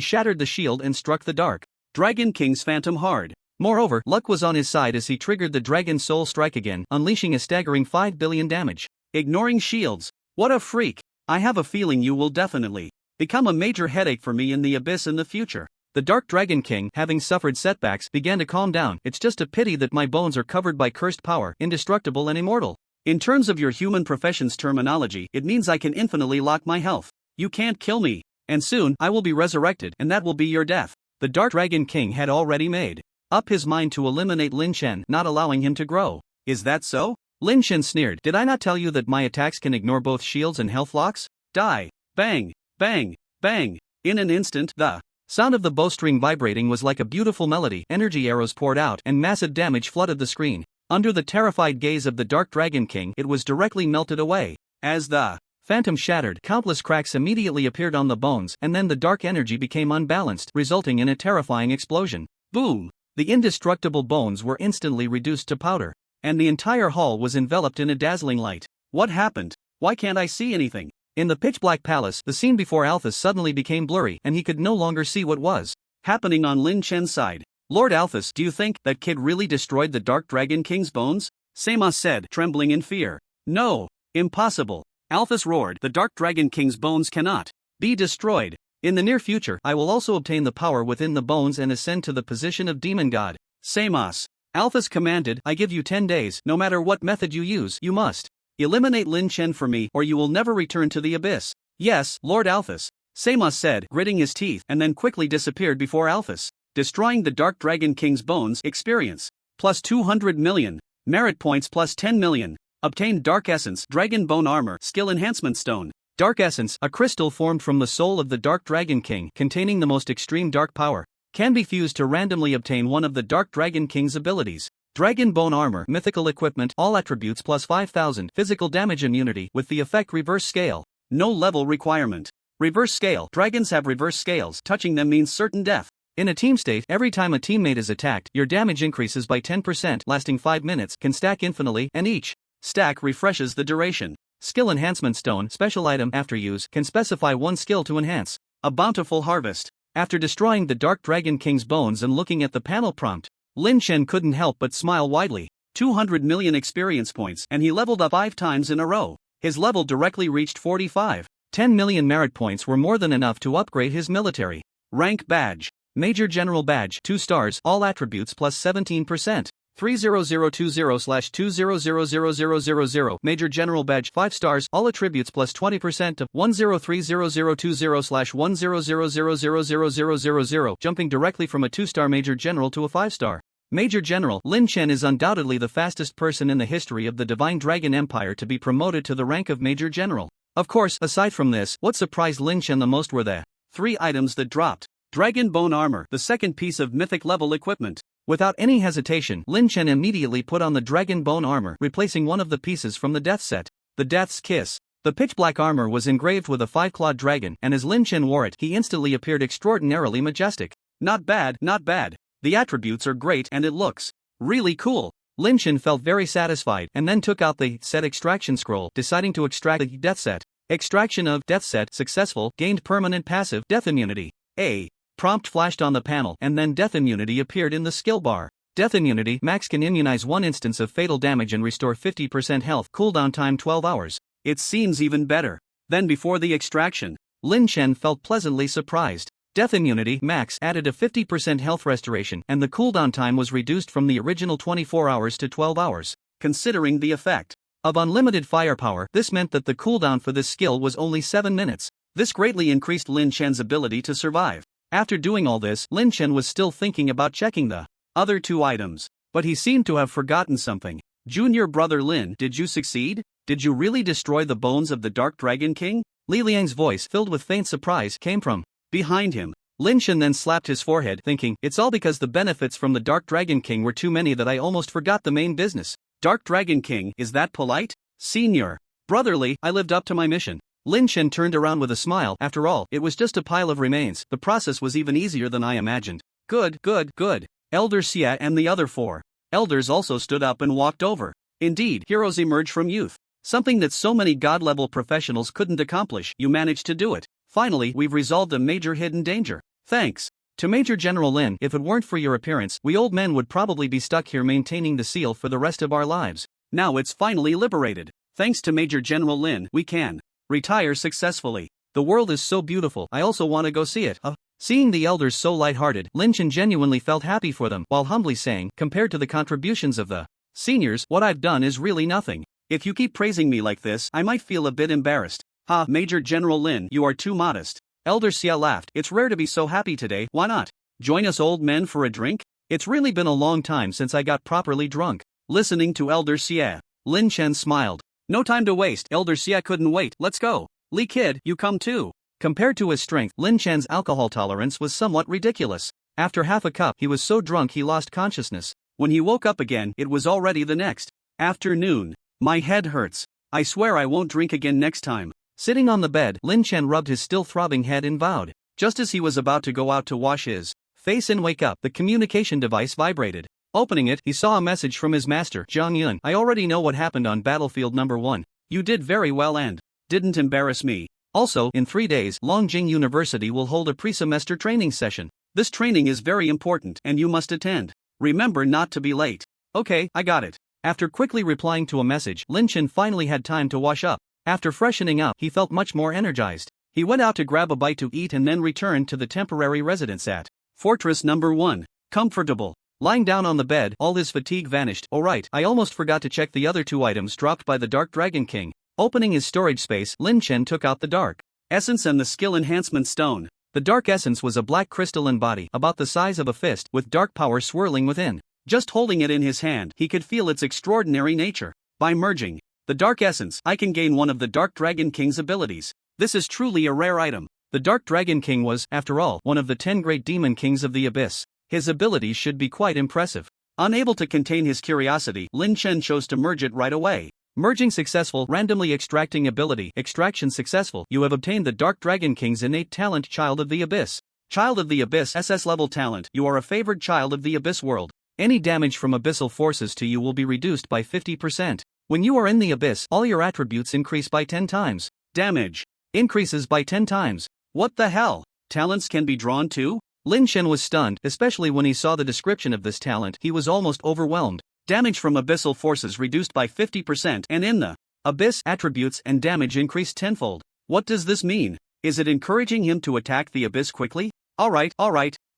shattered the shield and struck the Dark Dragon King's phantom hard. Moreover, luck was on his side as he triggered the Dragon Soul Strike again, unleashing a staggering 5 billion damage. Ignoring shields. What a freak! I have a feeling you will definitely become a major headache for me in the abyss in the future. The Dark Dragon King, having suffered setbacks, began to calm down. It's just a pity that my bones are covered by cursed power, indestructible and immortal. In terms of your human profession's terminology, it means I can infinitely lock my health. You can't kill me. And soon, I will be resurrected, and that will be your death. The Dark Dragon King had already made up his mind to eliminate Lin Chen, not allowing him to grow. Is that so? Lin Chen sneered. Did I not tell you that my attacks can ignore both shields and health locks? Die. Bang. Bang. Bang. In an instant, the sound of the bowstring vibrating was like a beautiful melody. Energy arrows poured out, and massive damage flooded the screen. Under the terrified gaze of the Dark Dragon King, it was directly melted away. As the phantom shattered, countless cracks immediately appeared on the bones, and then the dark energy became unbalanced, resulting in a terrifying explosion. Boom! The indestructible bones were instantly reduced to powder, and the entire hall was enveloped in a dazzling light. What happened? Why can't I see anything? In the pitch-black palace, the scene before Alphys suddenly became blurry, and he could no longer see what was happening on Lin Chen's side. Lord Alphys, do you think that kid really destroyed the Dark Dragon King's bones? Sema said, trembling in fear. No, impossible. Alphys roared, the Dark Dragon King's bones cannot be destroyed. In the near future, I will also obtain the power within the bones and ascend to the position of demon god. Samos. Alphys commanded, I give you 10 days, no matter what method you use, you must eliminate Lin Chen for me, or you will never return to the abyss. Yes, Lord Alphys. Samos said, gritting his teeth, and then quickly disappeared before Alphys. Destroying the Dark Dragon King's bones. Experience plus 200 million. Merit points plus 10 million. Obtained Dark Essence, Dragon Bone Armor, Skill Enhancement Stone. Dark Essence, a crystal formed from the soul of the Dark Dragon King, containing the most extreme dark power, can be fused to randomly obtain one of the Dark Dragon King's abilities. Dragon Bone Armor, Mythical Equipment, all attributes plus 5000, Physical Damage Immunity, with the effect Reverse Scale. No level requirement. Reverse Scale, dragons have reverse scales, touching them means certain death. In a team state, every time a teammate is attacked, your damage increases by 10%, lasting 5 minutes, can stack infinitely, and each stack refreshes the duration. Skill Enhancement Stone, special item after use, can specify one skill to enhance. A bountiful harvest. After destroying the Dark Dragon King's bones and looking at the panel prompt, Lin Chen couldn't help but smile widely. 200 million experience points, and he leveled up 5 times in a row. His level directly reached 45. 10 million merit points were more than enough to upgrade his military rank badge. Major General Badge, 2 stars, all attributes plus 17%. 30020/20000000. Major General Badge, 5 stars, all attributes plus 20% to 1030020/100000000. Jumping directly from a 2-star Major General to a 5-star Major General. Lin Chen is undoubtedly the fastest person in the history of the Divine Dragon Empire to be promoted to the rank of Major General. Of course, aside from this, what surprised Lin Chen the most were the 3 items that dropped. Dragon Bone Armor, the second piece of mythic level equipment. Without any hesitation, Lin Chen immediately put on the Dragon Bone Armor, replacing one of the pieces from the Death set. The Death's Kiss. The pitch-black armor was engraved with a 5-clawed dragon, and as Lin Chen wore it, he instantly appeared extraordinarily majestic. Not bad, not bad. The attributes are great and it looks really cool. Lin Chen felt very satisfied and then took out the set extraction scroll, deciding to extract the Death set. Extraction of Death set successful, gained permanent passive death immunity. A prompt flashed on the panel, and then death immunity appeared in the skill bar. Death immunity, max can immunize 1 instance of fatal damage and restore 50% health, cooldown time 12 hours. It seems even better than before the extraction. Lin Chen felt pleasantly surprised. Death immunity, max, added a 50% health restoration, and the cooldown time was reduced from the original 24 hours to 12 hours. Considering the effect of unlimited firepower, this meant that the cooldown for this skill was only 7 minutes. This greatly increased Lin Chen's ability to survive. After doing all this, Lin Chen was still thinking about checking the other 2 items. But he seemed to have forgotten something. Junior brother Lin, did you succeed? Did you really destroy the bones of the Dark Dragon King? Li Liang's voice, filled with faint surprise, came from behind him. Lin Chen then slapped his forehead, thinking, it's all because the benefits from the Dark Dragon King were too many that I almost forgot the main business. Dark Dragon King, is that polite? Senior brother Li, I lived up to my mission. Lin Chen turned around with a smile. After all, it was just a pile of remains. The process was even easier than I imagined. Good, good, good. Elder Xia and the other 4 elders also stood up and walked over. Indeed, heroes emerge from youth. Something that so many god-level professionals couldn't accomplish. You managed to do it. Finally, we've resolved a major hidden danger. Thanks. To Major General Lin, if it weren't for your appearance, we old men would probably be stuck here maintaining the seal for the rest of our lives. Now it's finally liberated. Thanks to Major General Lin, we can retire successfully. The world is so beautiful, I also want to go see it. Seeing the elders so lighthearted, Lin Chen genuinely felt happy for them, while humbly saying, compared to the contributions of the seniors, what I've done is really nothing. If you keep praising me like this, I might feel a bit embarrassed. Ha, Major General Lin, you are too modest. Elder Xia laughed. It's rare to be so happy today, why not? Join us old men for a drink? It's really been a long time since I got properly drunk. Listening to Elder Xia, Lin Chen smiled. No time to waste, Elder Xia couldn't wait, let's go. Li kid, you come too. Compared to his strength, Lin Chen's alcohol tolerance was somewhat ridiculous. After half a cup, he was so drunk he lost consciousness. When he woke up again, it was already the next afternoon. My head hurts. I swear I won't drink again next time. Sitting on the bed, Lin Chen rubbed his still throbbing head and vowed. Just as he was about to go out to wash his face and wake up, the communication device vibrated. Opening it, he saw a message from his master, Zhang Yun. I already know what happened on battlefield number 1. You did very well and didn't embarrass me. Also, in 3 days, Longjing University will hold a pre-semester training session. This training is very important and you must attend. Remember not to be late. Okay, I got it. After quickly replying to a message, Lin Chen finally had time to wash up. After freshening up, he felt much more energized. He went out to grab a bite to eat and then returned to the temporary residence at Fortress number 1. Comfortable. Lying down on the bed, all his fatigue vanished. Oh right, I almost forgot to check the other 2 items dropped by the Dark Dragon King. Opening his storage space, Lin Chen took out the Dark Essence and the Skill Enhancement Stone. The Dark Essence was a black crystalline body about the size of a fist with dark power swirling within. Just holding it in his hand, he could feel its extraordinary nature. By merging the Dark Essence, I can gain one of the Dark Dragon King's abilities. This is truly a rare item. The Dark Dragon King was, after all, one of the 10 great demon kings of the abyss. His abilities should be quite impressive. Unable to contain his curiosity, Lin Chen chose to merge it right away. Merging successful, randomly extracting ability, extraction successful. You have obtained the Dark Dragon King's innate talent, Child of the Abyss. Child of the Abyss SS level talent. You are a favored child of the Abyss world. Any damage from abyssal forces to you will be reduced by 50%. When you are in the Abyss, all your attributes increase by 10 times. Damage increases by 10 times. What the hell? Talents can be drawn too? Lin Chen was stunned, especially when he saw the description of this talent. He was almost overwhelmed. Damage from abyssal forces reduced by 50% and in the Abyss, attributes and damage increased tenfold. What does this mean? Is it encouraging him to attack the Abyss quickly? Alright.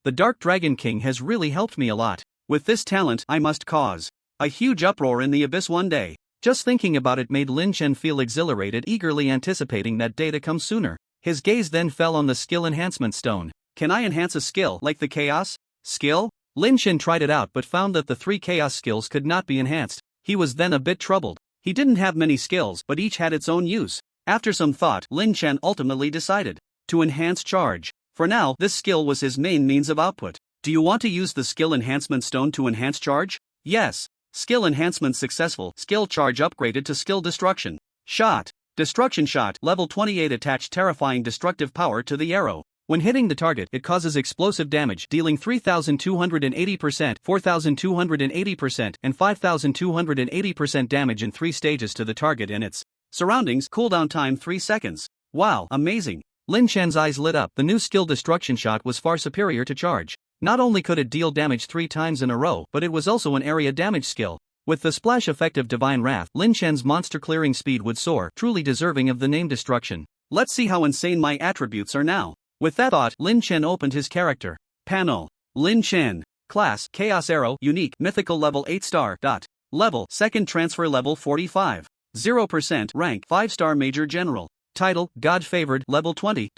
The Dark Dragon King has really helped me a lot. With this talent, I must cause a huge uproar in the Abyss one day. Just thinking about it made Lin Chen feel exhilarated, eagerly anticipating that day to come sooner. His gaze then fell on the Skill Enhancement Stone. Can I enhance a skill like the Chaos skill? Lin Chen tried it out but found that the 3 Chaos skills could not be enhanced. He was then a bit troubled. He didn't have many skills, but each had its own use. After some thought, Lin Chen ultimately decided to enhance Charge. For now, this skill was his main means of output. Do you want to use the Skill Enhancement Stone to enhance Charge? Yes. Skill Enhancement successful. Skill Charge upgraded to Skill Destruction. Shot. Destruction Shot. Level 28 attach terrifying destructive power to the arrow. When hitting the target, it causes explosive damage, dealing 3,280%, 4,280%, and 5,280% damage in 3 stages to the target and its surroundings. Cooldown time 3 seconds. Wow, amazing. Lin Chen's eyes lit up. The new skill Destruction Shot was far superior to Charge. Not only could it deal damage 3 times in a row, but it was also an area damage skill. With the splash effect of Divine Wrath, Lin Chen's monster clearing speed would soar, truly deserving of the name Destruction. Let's see how insane my attributes are now. With that thought, Lin Chen opened his character panel. Lin Chen. Class, Chaos Arrow, Unique, Mythical level 8 star. Level, Second Transfer level 45. 0%, Rank, 5-star Major General. Title, God Favored, level 20.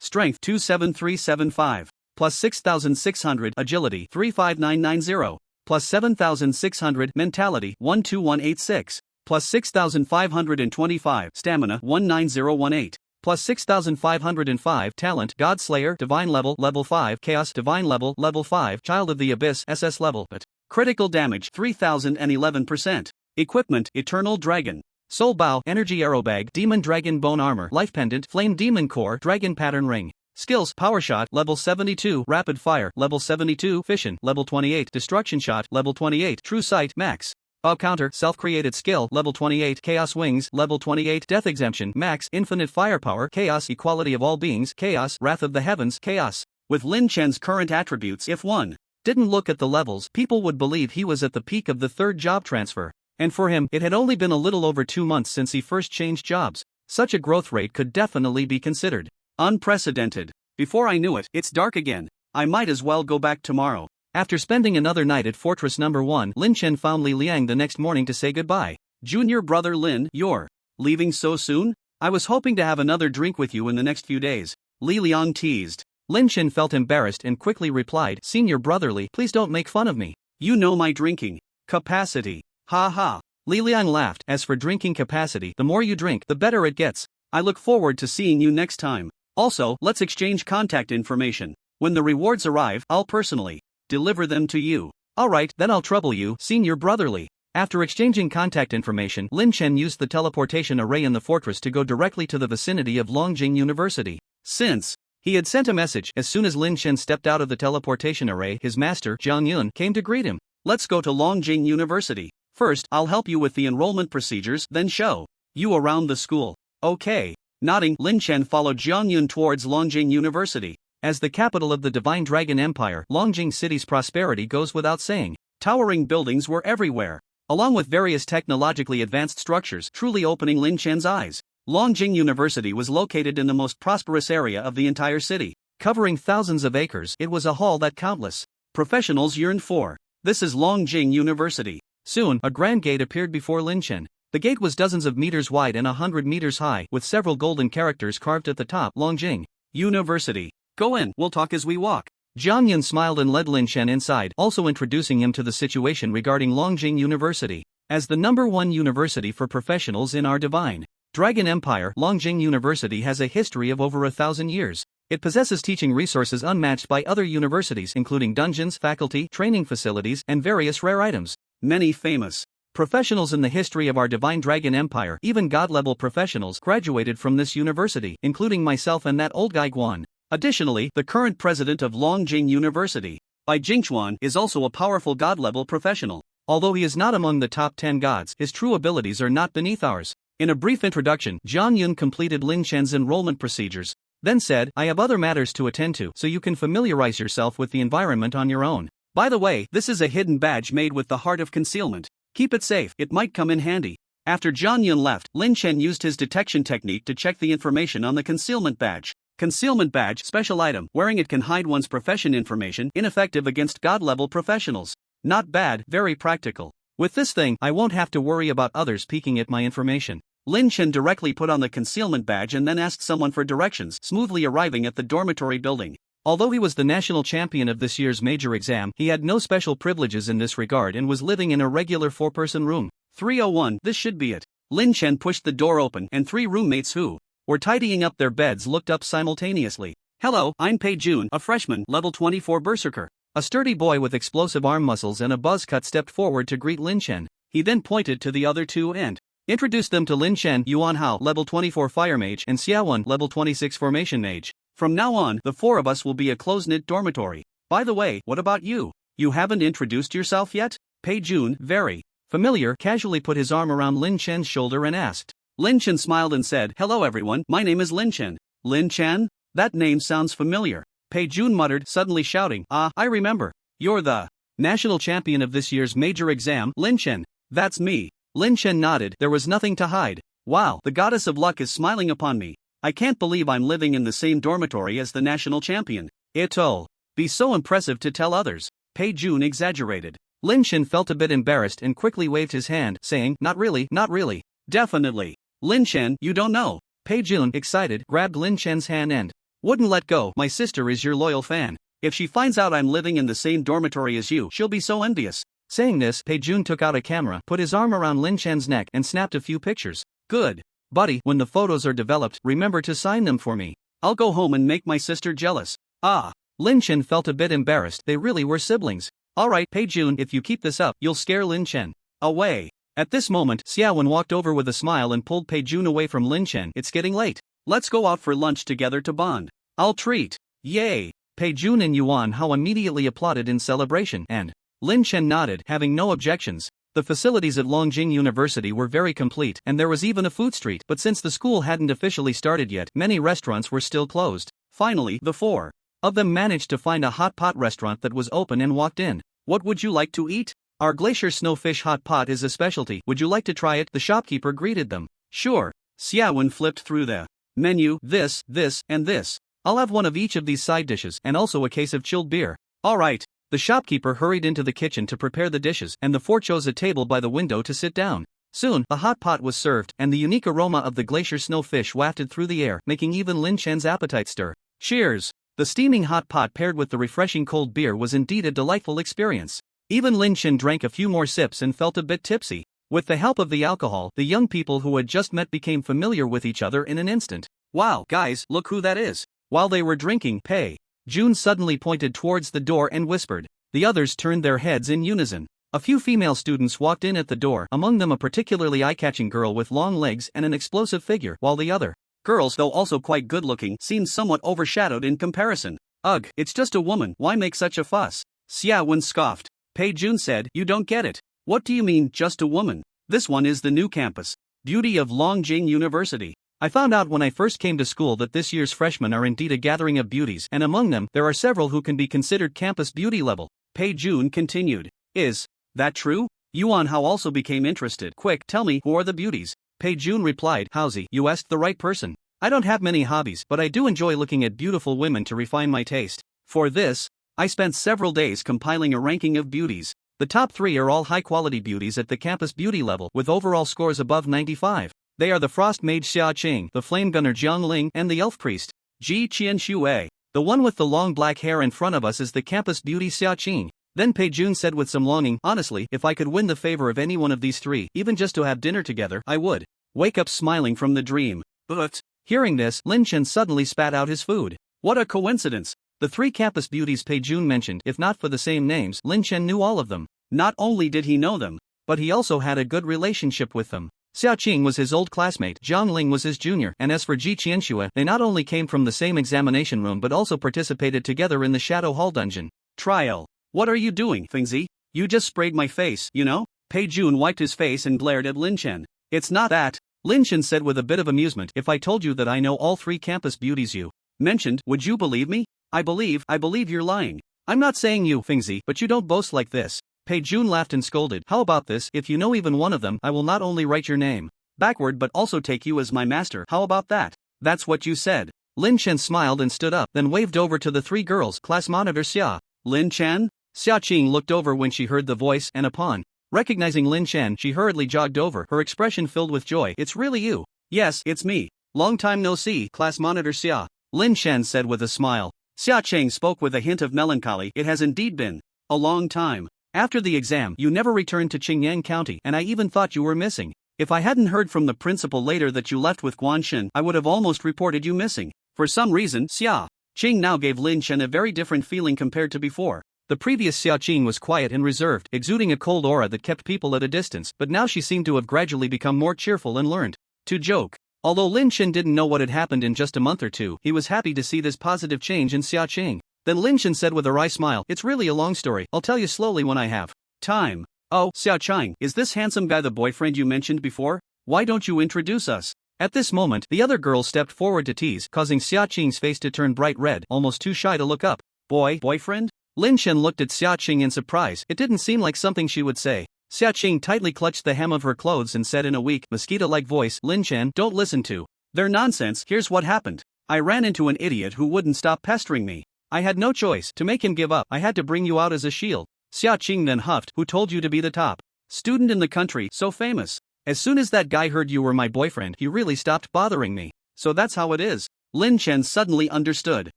Strength, 27375. Plus 6600, Agility, 35990. Plus 7600, Mentality, 12186. Plus 6525, Stamina, 19018. Plus 6505, Talent, Godslayer, Divine level 5, Chaos, Divine level 5, Child of the Abyss, SS level, but critical damage, 3011%. Equipment, Eternal Dragon. Soul Bow, Energy Arrow Bag, Demon Dragon Bone Armor, Life Pendant, Flame Demon Core, Dragon Pattern Ring. Skills: Power Shot, level 72, Rapid Fire, level 72, Fission, level 28, Destruction Shot, level 28, True Sight, max. Counter, self-created skill, level 28, Chaos Wings, level 28, Death Exemption, max, Infinite Firepower, Chaos, Equality of All Beings, Chaos, Wrath of the Heavens, Chaos. With Lin Chen's current attributes, if one didn't look at the levels, people would believe he was at the peak of the third job transfer. And for him, it had only been a little over 2 months since he first changed jobs. Such a growth rate could definitely be considered unprecedented. Before I knew it, it's dark again. I might as well go back tomorrow. After spending another night at Fortress Number 1, Lin Chen found Li Liang the next morning to say goodbye. Junior brother Lin, you're leaving so soon? I was hoping to have another drink with you in the next few days. Li Liang teased. Lin Chen felt embarrassed and quickly replied, Senior brother Li, please don't make fun of me. You know my drinking capacity. Ha ha. Li Liang laughed. As for drinking capacity, the more you drink, the better it gets. I look forward to seeing you next time. Also, let's exchange contact information. When the rewards arrive, I'll personally deliver them to you. Alright, then I'll trouble you, Senior brother Li. After exchanging contact information, Lin Chen used the teleportation array in the fortress to go directly to the vicinity of Longjing University. Since he had sent a message, as soon as Lin Chen stepped out of the teleportation array, his master, Jiang Yun, came to greet him. Let's go to Longjing University. First, I'll help you with the enrollment procedures, then show you around the school. Okay. Nodding, Lin Chen followed Jiang Yun towards Longjing University. As the capital of the Divine Dragon Empire, Longjing City's prosperity goes without saying. Towering buildings were everywhere, along with various technologically advanced structures, truly opening Lin Chen's eyes. Longjing University was located in the most prosperous area of the entire city. Covering thousands of acres, it was a hall that countless professionals yearned for. This is Longjing University. Soon, a grand gate appeared before Lin Chen. The gate was dozens of meters wide and 100 meters high, with several golden characters carved at the top. Longjing University. Go in, we'll talk as we walk. Jiang Yun smiled and led Lin Chen inside, also introducing him to the situation regarding Longjing University. As the #1 university for professionals in our Divine Dragon Empire, Longjing University has a history of over 1,000 years. It possesses teaching resources unmatched by other universities, including dungeons, faculty, training facilities, and various rare items. Many famous professionals in the history of our Divine Dragon Empire, even god-level professionals, graduated from this university, including myself and that old guy Guan. Additionally, the current president of Longjing University, Bai Jingchuan, is also a powerful god-level professional. Although he is not among the top 10 gods, his true abilities are not beneath ours. In a brief introduction, Jiang Yun completed Lin Chen's enrollment procedures, then said, I have other matters to attend to, so you can familiarize yourself with the environment on your own. By the way, this is a hidden badge made with the heart of concealment. Keep it safe, it might come in handy. After Jiang Yun left, Lin Chen used his detection technique to check the information on the concealment badge. Concealment badge, special item, wearing it can hide one's profession information, ineffective against god-level professionals. Not bad, very practical. With this thing, I won't have to worry about others peeking at my information. Lin Chen directly put on the concealment badge and then asked someone for directions, smoothly arriving at the dormitory building. Although he was the national champion of this year's major exam, he had no special privileges in this regard and was living in a regular 4-person room. 301, this should be it. Lin Chen pushed the door open and 3 roommates who were tidying up their beds looked up simultaneously. Hello, I'm Pei Jun, a freshman, level 24 berserker. A sturdy boy with explosive arm muscles and a buzz cut stepped forward to greet Lin Chen. He then pointed to the other 2 and introduced them to Lin Chen, Yuan Hao, level 24 fire mage, and Xiaowen, level 26 formation mage. From now on, the 4 of us will be a close-knit dormitory. By the way, what about you? You haven't introduced yourself yet? Pei Jun, very familiar, casually put his arm around Lin Chen's shoulder and asked. Lin Chen smiled and said, Hello everyone, my name is Lin Chen. Lin Chen? That name sounds familiar. Pei Jun muttered, suddenly shouting, Ah, I remember. You're the national champion of this year's major exam, Lin Chen. That's me. Lin Chen nodded, there was nothing to hide. Wow, the goddess of luck is smiling upon me. I can't believe I'm living in the same dormitory as the national champion. It'll be so impressive to tell others. Pei Jun exaggerated. Lin Chen felt a bit embarrassed and quickly waved his hand, saying, Not really, not really. Definitely. Lin Chen, you don't know. Pei Jun, excited, grabbed Lin Chen's hand and wouldn't let go. My sister is your loyal fan. If she finds out I'm living in the same dormitory as you, she'll be so envious. Saying this, Pei Jun took out a camera, put his arm around Lin Chen's neck and snapped a few pictures. Good. Buddy, when the photos are developed, remember to sign them for me. I'll go home and make my sister jealous. Ah. Lin Chen felt a bit embarrassed, they really were siblings. Alright, Pei Jun, if you keep this up, you'll scare Lin Chen away. At this moment, Xiaowen walked over with a smile and pulled Pei Jun away from Lin Chen. It's getting late. Let's go out for lunch together to bond. I'll treat. Yay! Pei Jun and Yuan Hao immediately applauded in celebration, and Lin Chen nodded, having no objections. The facilities at Longjing University were very complete, and there was even a food street, but since the school hadn't officially started yet, many restaurants were still closed. Finally, the four of them managed to find a hot pot restaurant that was open and walked in. What would you like to eat? Our glacier snowfish hot pot is a specialty. Would you like to try it? The shopkeeper greeted them. Sure. Xiaowen flipped through the menu. This, and this. I'll have one of each of these side dishes, and also a case of chilled beer. Alright. The shopkeeper hurried into the kitchen to prepare the dishes, and the four chose a table by the window to sit down. Soon, the hot pot was served, and the unique aroma of the glacier snowfish wafted through the air, making even Lin Chen's appetite stir. Cheers! The steaming hot pot paired with the refreshing cold beer was indeed a delightful experience. Even Lin Chen drank a few more sips and felt a bit tipsy. With the help of the alcohol, the young people who had just met became familiar with each other in an instant. Wow, guys, look who that is. While they were drinking, Pei Jun suddenly pointed towards the door and whispered. The others turned their heads in unison. A few female students walked in at the door, among them a particularly eye-catching girl with long legs and an explosive figure, while the other girls, though also quite good-looking, seemed somewhat overshadowed in comparison. Ugh, it's just a woman, why make such a fuss? Xiaowen scoffed. Pei Jun said, you don't get it. What do you mean, just a woman? This one is the new campus beauty of Longjing University. I found out when I first came to school that this year's freshmen are indeed a gathering of beauties, and among them, there are several who can be considered campus beauty level. Pei Jun continued. Is that true? Yuan Hao also became interested. Quick, tell me, who are the beauties? Pei Jun replied. Howsy, you asked the right person. I don't have many hobbies, but I do enjoy looking at beautiful women to refine my taste. For this, I spent several days compiling a ranking of beauties. The top 3 are all high-quality beauties at the campus beauty level, with overall scores above 95. They are the Frost Mage Xia Qing, the Flame Gunner Jiang Ling, and the Elf Priest, Ji Qianxue. The one with the long black hair in front of us is the campus beauty Xia Qing. Then Pei Jun said with some longing, honestly, if I could win the favor of any one of these 3, even just to have dinner together, I would. Wake up smiling from the dream. But, hearing this, Lin Chen suddenly spat out his food. What a coincidence. The 3 campus beauties Pei Jun mentioned, if not for the same names, Lin Chen knew all of them. Not only did he know them, but he also had a good relationship with them. Xia Qing was his old classmate, Jiang Ling was his junior, and as for Ji Qianxue, they not only came from the same examination room but also participated together in the Shadow Hall dungeon trial. What are you doing, Fingzi? You just sprayed my face, you know? Pei Jun wiped his face and glared at Lin Chen. It's not that, Lin Chen said with a bit of amusement. If I told you that I know all 3 campus beauties you mentioned, would you believe me? I believe you're lying. I'm not saying you, Fingzi, but you don't boast like this. Pei Jun laughed and scolded. How about this? If you know even one of them, I will not only write your name backward but also take you as my master. How about that? That's what you said. Lin Chen smiled and stood up, then waved over to the 3 girls. Class monitor Xia. Lin Chen? Xia Qing looked over when she heard the voice, and upon recognizing Lin Chen, she hurriedly jogged over, her expression filled with joy. It's really you. Yes, it's me. Long time no see, class monitor Xia. Lin Chen said with a smile. Xia Qing spoke with a hint of melancholy. It has indeed been a long time. After the exam, you never returned to Qingyang County, and I even thought you were missing. If I hadn't heard from the principal later that you left with Guanshin, I would have almost reported you missing. For some reason, Xia Qing now gave Lin Chen a very different feeling compared to before. The previous Xia Qing was quiet and reserved, exuding a cold aura that kept people at a distance, but now she seemed to have gradually become more cheerful and learned to joke. Although Lin Chen didn't know what had happened in just a month or two, he was happy to see this positive change in Xia Qing. Then Lin Chen said with a wry smile, it's really a long story, I'll tell you slowly when I have time. Oh, Xia Qing, is this handsome guy the boyfriend you mentioned before? Why don't you introduce us? At this moment, the other girl stepped forward to tease, causing Xia Qing's face to turn bright red, almost too shy to look up. Boyfriend? Lin Chen looked at Xia Qing in surprise. It didn't seem like something she would say. Xia Qing tightly clutched the hem of her clothes and said in a weak, mosquito-like voice, Lin Chen, don't listen to their nonsense. Here's what happened. I ran into an idiot who wouldn't stop pestering me. I had no choice. To make him give up, I had to bring you out as a shield. Xia Qing then huffed. Who told you to be the top student in the country, so famous? As soon as that guy heard you were my boyfriend, he really stopped bothering me. So that's how it is. Lin Chen suddenly understood.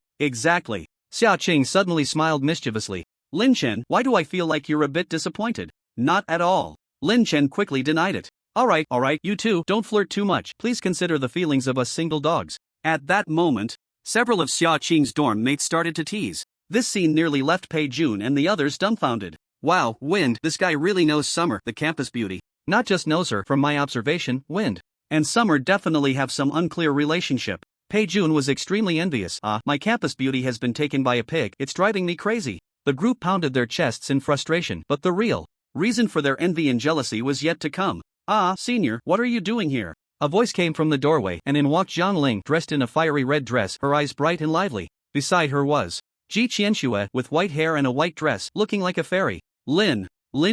Exactly. Xia Qing suddenly smiled mischievously. Lin Chen, why do I feel like you're a bit disappointed? Not at all. Lin Chen quickly denied it. Alright, you two, don't flirt too much. Please consider the feelings of us single dogs. At that moment, several of Xia Qing's dorm mates started to tease. This scene nearly left Pei Jun and the others dumbfounded. Wow, Wind, this guy really knows summer, the campus beauty. Not just knows her, from my observation, Wind and Summer definitely have some unclear relationship. Pei Jun was extremely envious. My campus beauty has been taken by a pig, it's driving me crazy. The group pounded their chests in frustration, but the real reason for their envy and jealousy was yet to come. Senior, what are you doing here? A voice came from the doorway, and in walked Zhang Ling, dressed in a fiery red dress, her eyes bright and lively. Beside her was Ji Qianxue, with white hair and a white dress, looking like a fairy. Lin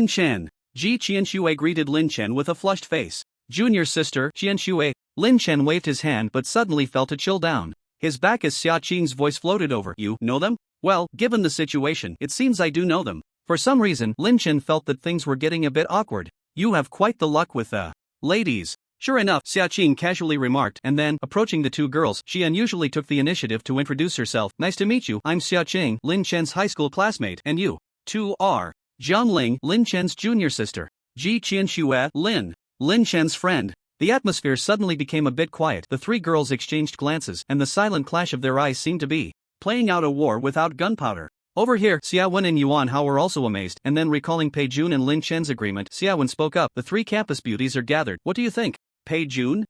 Chen. Ji Qianxue greeted Lin Chen with a flushed face. Junior sister, Qianxue. Lin Chen waved his hand but suddenly felt a chill down his back as Xia Qing's voice floated over. You know them? Well, given the situation, it seems I do know them. For some reason, Lin Chen felt that things were getting a bit awkward. You have quite the luck with the ladies. Sure enough, Xia Qing casually remarked, and then, approaching the two girls, she unusually took the initiative to introduce herself. Nice to meet you, I'm Xia Qing, Lin Chen's high school classmate, and you, two are Zhang Ling, Lin Chen's junior sister. Ji Qianxue, Lin Chen's friend. The atmosphere suddenly became a bit quiet. The three girls exchanged glances, and the silent clash of their eyes seemed to be playing out a war without gunpowder. Over here, Xiaowen and Yuan Hao were also amazed, and then recalling Pei Jun and Lin Chen's agreement, Xiaowen spoke up. The three campus beauties are gathered. What do you think? Pei Jun?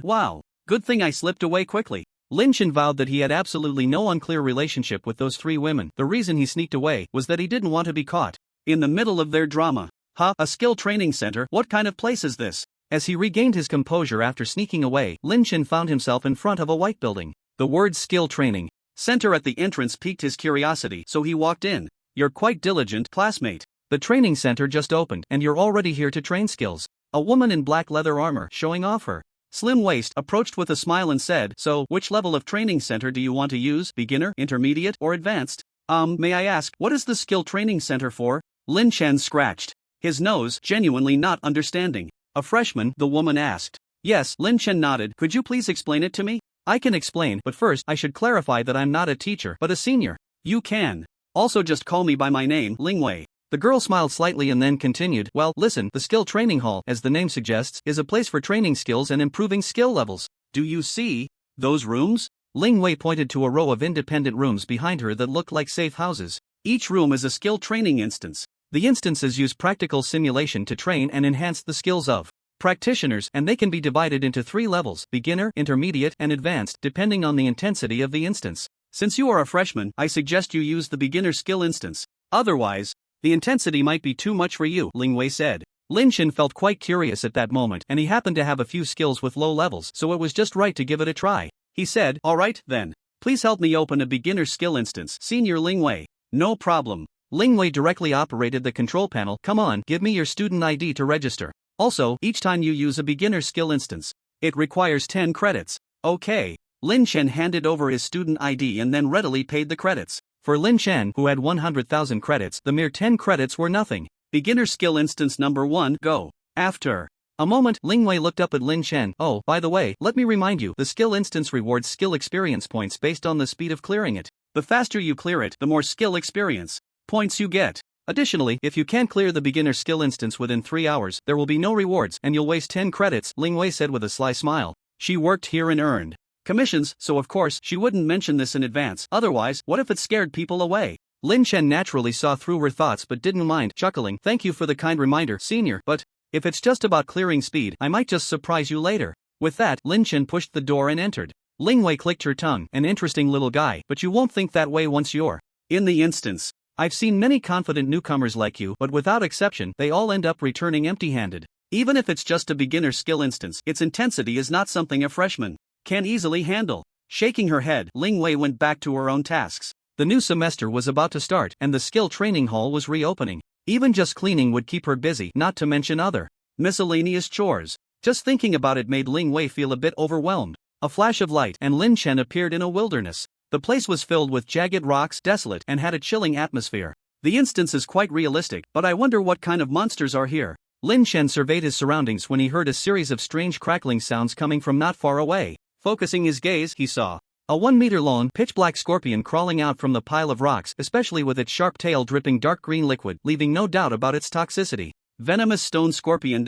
Wow. Good thing I slipped away quickly. Lin Chen vowed that he had absolutely no unclear relationship with those three women. The reason he sneaked away was that he didn't want to be caught in the middle of their drama. A skill training center? What kind of place is this? As he regained his composure after sneaking away, Lin Chen found himself in front of a white building. The word skill training center at the entrance piqued his curiosity, so he walked in. You're quite diligent, classmate. The training center just opened, and you're already here to train skills. A woman in black leather armor, showing off her slim waist, approached with a smile and said, so, which level of training center do you want to use? Beginner, intermediate, or advanced? May I ask, what is the skill training center for? Lin Chen scratched his nose, genuinely not understanding. A freshman, the woman asked. Yes, Lin Chen nodded. Could you please explain it to me? I can explain, but first I should clarify that I'm not a teacher, but a senior. You can also just call me by my name, Ling Wei. The girl smiled slightly and then continued, well, listen, the skill training hall, as the name suggests, is a place for training skills and improving skill levels. Do you see those rooms? Ling Wei pointed to a row of independent rooms behind her that looked like safe houses. Each room is a skill training instance. The instances use practical simulation to train and enhance the skills of practitioners, and they can be divided into 3 levels: beginner, intermediate, and advanced, depending on the intensity of the instance. Since you are a freshman, I suggest you use the beginner skill instance. Otherwise, the intensity might be too much for you, Ling Wei said. Lin Chen felt quite curious at that moment, and he happened to have a few skills with low levels, so it was just right to give it a try. He said, alright, then. Please help me open a beginner skill instance, Senior Ling Wei. No problem. Ling Wei directly operated the control panel. Come on, give me your student ID to register. Also, each time you use a beginner skill instance, it requires 10 credits. Okay. Lin Chen handed over his student ID and then readily paid the credits. For Lin Chen, who had 100,000 credits, the mere 10 credits were nothing. Beginner skill instance number 1, go. After a moment, Ling Wei looked up at Lin Chen. Oh, by the way, let me remind you, the skill instance rewards skill experience points based on the speed of clearing it. The faster you clear it, the more skill experience points you get. Additionally, if you can't clear the beginner skill instance within 3 hours, there will be no rewards and you'll waste 10 credits, Ling Wei said with a sly smile. She worked here and earned commissions, so of course she wouldn't mention this in advance. Otherwise, what if it scared people away? Lin Chen naturally saw through her thoughts but didn't mind, chuckling. Thank you for the kind reminder, Senior, but if it's just about clearing speed, I might just surprise you later. With that, Lin Chen pushed the door and entered. Ling Wei clicked her tongue. An interesting little guy, but you won't think that way once you're in the instance. I've seen many confident newcomers like you, but without exception, they all end up returning empty-handed. Even if it's just a beginner skill instance, its intensity is not something a freshman can easily handle. Shaking her head, Ling Wei went back to her own tasks. The new semester was about to start, and the skill training hall was reopening. Even just cleaning would keep her busy, not to mention other miscellaneous chores. Just thinking about it made Ling Wei feel a bit overwhelmed. A flash of light, and Lin Chen appeared in a wilderness. The place was filled with jagged rocks, desolate, and had a chilling atmosphere. The instance is quite realistic, but I wonder what kind of monsters are here. Lin Chen surveyed his surroundings when he heard a series of strange crackling sounds coming from not far away. Focusing his gaze, he saw a 1-meter-long, pitch-black scorpion crawling out from the pile of rocks, especially with its sharp tail dripping dark green liquid, leaving no doubt about its toxicity. Venomous stone scorpion.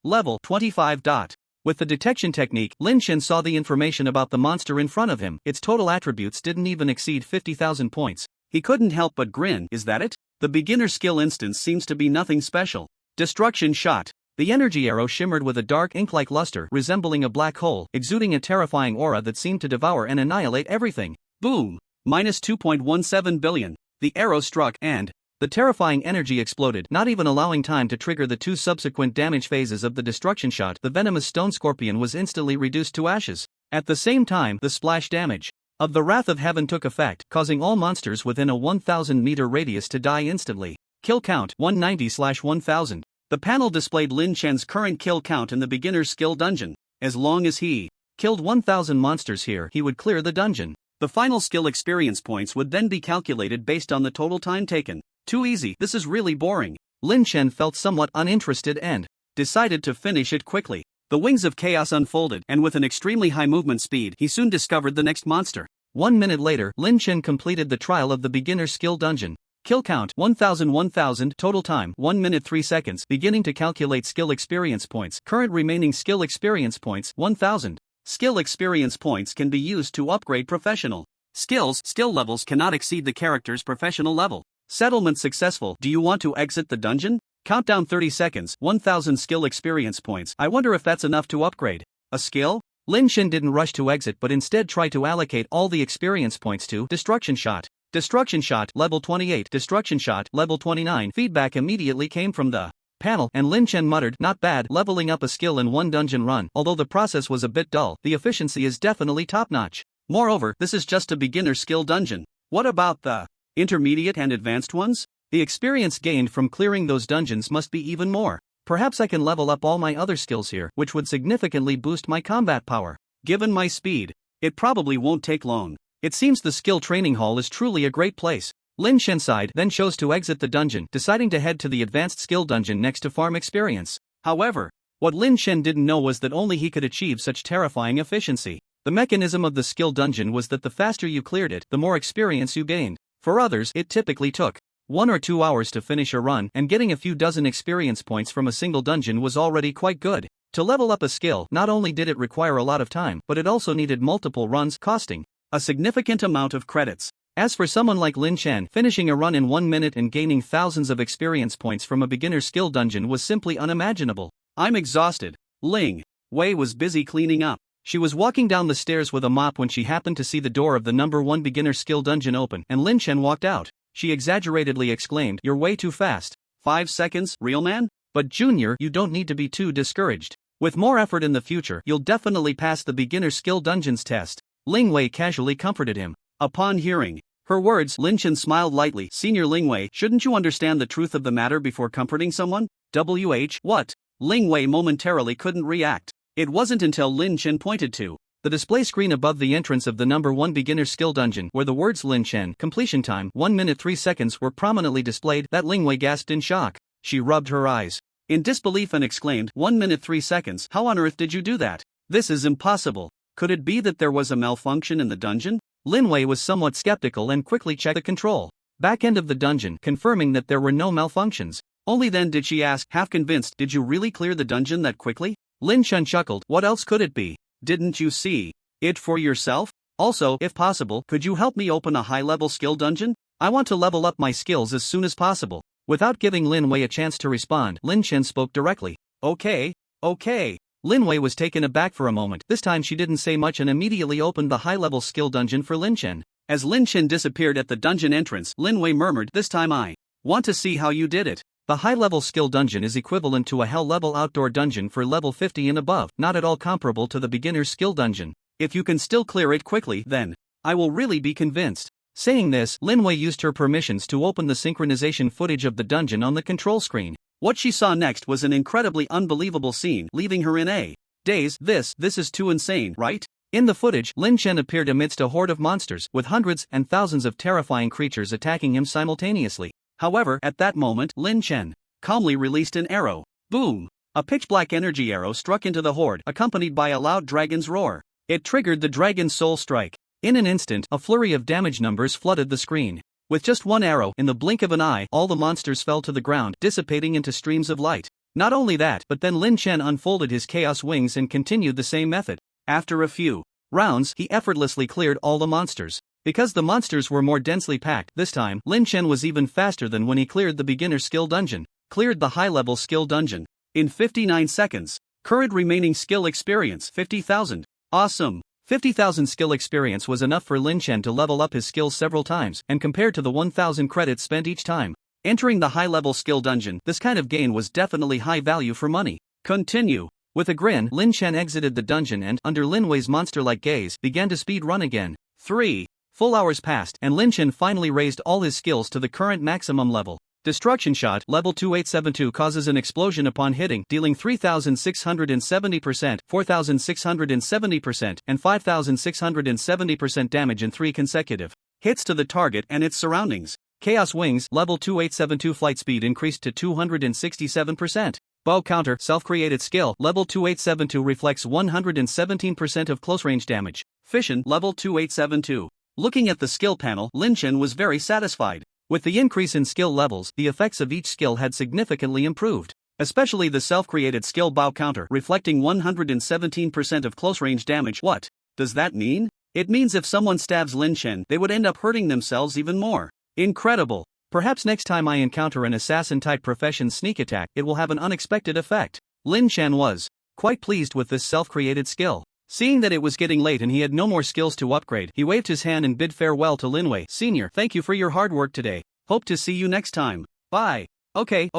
Level 25. With the detection technique, Lin Chen saw the information about the monster in front of him. Its total attributes didn't even exceed 50,000 points. He couldn't help but grin. Is that it? The beginner skill instance seems to be nothing special. Destruction shot. The energy arrow shimmered with a dark ink-like luster resembling a black hole, exuding a terrifying aura that seemed to devour and annihilate everything. Boom! Minus 2.17 billion. The arrow struck and the terrifying energy exploded, not even allowing time to trigger the 2 subsequent damage phases of the destruction shot. The venomous stone scorpion was instantly reduced to ashes. At the same time, the splash damage of the Wrath of Heaven took effect, causing all monsters within a 1,000-meter radius to die instantly. Kill count 190/1000. The panel displayed Lin Chen's current kill count in the beginner's skill dungeon. As long as he killed 1,000 monsters here, he would clear the dungeon. The final skill experience points would then be calculated based on the total time taken. Too easy, this is really boring. Lin Chen felt somewhat uninterested and decided to finish it quickly. The wings of chaos unfolded, and with an extremely high movement speed, he soon discovered the next monster. 1 minute later, Lin Chen completed the trial of the beginner skill dungeon. Kill count 1000, total time 1 minute 3 seconds. Beginning to calculate skill experience points. Current remaining skill experience points 1000. Skill experience points can be used to upgrade professional skills. Skill levels cannot exceed the character's professional level. Settlement successful. Do you want to exit the dungeon? Countdown 30 seconds, 1000 skill experience points. I wonder if that's enough to upgrade a skill? Lin Chen didn't rush to exit but instead tried to allocate all the experience points to Destruction Shot. Destruction Shot, level 28. Destruction Shot, level 29. Feedback immediately came from the panel, and Lin Chen muttered, not bad, leveling up a skill in one dungeon run. Although the process was a bit dull, the efficiency is definitely top-notch. Moreover, this is just a beginner skill dungeon. What about the intermediate and advanced ones? The experience gained from clearing those dungeons must be even more. Perhaps I can level up all my other skills here, which would significantly boost my combat power. Given my speed, it probably won't take long. It seems the skill training hall is truly a great place. Lin Chen sighed, then chose to exit the dungeon, deciding to head to the advanced skill dungeon next to farm experience. However, what Lin Chen didn't know was that only he could achieve such terrifying efficiency. The mechanism of the skill dungeon was that the faster you cleared it, the more experience you gained. For others, it typically took 1 or 2 hours to finish a run, and getting a few dozen experience points from a single dungeon was already quite good. To level up a skill, not only did it require a lot of time, but it also needed multiple runs, costing a significant amount of credits. As for someone like Lin Chen, finishing a run in 1 minute and gaining thousands of experience points from a beginner skill dungeon was simply unimaginable. I'm exhausted. Ling Wei was busy cleaning up. She was walking down the stairs with a mop when she happened to see the door of the number 1 beginner skill dungeon open, and Lin Chen walked out. She exaggeratedly exclaimed, "You're way too fast." 5 seconds, real man? But Junior, you don't need to be too discouraged. With more effort in the future, you'll definitely pass the beginner skill dungeons test. Ling Wei casually comforted him. Upon hearing her words, Lin Chen smiled lightly. Senior Ling Wei, shouldn't you understand the truth of the matter before comforting someone? What? Ling Wei momentarily couldn't react. It wasn't until Lin Chen pointed to the display screen above the entrance of the number 1 beginner skill dungeon, where the words Lin Chen, completion time 1 minute 3 seconds were prominently displayed, that Ling Wei gasped in shock. She rubbed her eyes in disbelief and exclaimed, 1 minute 3 seconds, how on earth did you do that? This is impossible. Could it be that there was a malfunction in the dungeon? Lin Wei was somewhat skeptical and quickly checked the control back end of the dungeon, confirming that there were no malfunctions. Only then did she ask, half convinced, did you really clear the dungeon that quickly? Lin Chen chuckled, what else could it be? Didn't you see it for yourself? Also, if possible, could you help me open a high-level skill dungeon? I want to level up my skills as soon as possible. Without giving Lin Wei a chance to respond, Lin Chen spoke directly. Okay. Lin Wei was taken aback for a moment. This time she didn't say much and immediately opened the high-level skill dungeon for Lin Chen. As Lin Chen disappeared at the dungeon entrance, Lin Wei murmured, this time I want to see how you did it. The high-level skill dungeon is equivalent to a hell-level outdoor dungeon for level 50 and above, not at all comparable to the beginner skill dungeon. If you can still clear it quickly, then I will really be convinced. Saying this, Lin Wei used her permissions to open the synchronization footage of the dungeon on the control screen. What she saw next was an incredibly unbelievable scene, leaving her in a daze. This is too insane, right? In the footage, Lin Chen appeared amidst a horde of monsters, with hundreds and thousands of terrifying creatures attacking him simultaneously. However, at that moment, Lin Chen calmly released an arrow. Boom! A pitch-black energy arrow struck into the horde, accompanied by a loud dragon's roar. It triggered the dragon's soul strike. In an instant, a flurry of damage numbers flooded the screen. With just one arrow, in the blink of an eye, all the monsters fell to the ground, dissipating into streams of light. Not only that, but then Lin Chen unfolded his chaos wings and continued the same method. After a few rounds, he effortlessly cleared all the monsters. Because the monsters were more densely packed, this time, Lin Chen was even faster than when he cleared the beginner skill dungeon. Cleared the high-level skill dungeon. in 59 seconds. Current remaining skill experience 50,000. Awesome. 50,000 skill experience was enough for Lin Chen to level up his skills several times, and compared to the 1,000 credits spent each time entering the high-level skill dungeon, this kind of gain was definitely high value for money. Continue. With a grin, Lin Chen exited the dungeon and, under Lin Wei's monster-like gaze, began to speed run again. 3 full hours passed, and Lin Chen finally raised all his skills to the current maximum level. Destruction Shot, level 2872, causes an explosion upon hitting, dealing 3,670%, 4,670%, and 5,670% damage in 3 consecutive hits to the target and its surroundings. Chaos Wings, level 2872, flight speed increased to 267%. Bow Counter, self-created skill, level 2872, reflects 117% of close-range damage. Fission, level 2872. Looking at the skill panel, Lin Chen was very satisfied. With the increase in skill levels, the effects of each skill had significantly improved. Especially the self-created skill Bow Counter, reflecting 117% of close-range damage. What does that mean? It means if someone stabs Lin Chen, they would end up hurting themselves even more. Incredible. Perhaps next time I encounter an assassin-type profession sneak attack, it will have an unexpected effect. Lin Chen was quite pleased with this self-created skill. Seeing that it was getting late and he had no more skills to upgrade, he waved his hand and bid farewell to Lin Wei. Senior, thank you for your hard work today. Hope to see you next time. Bye. Okay.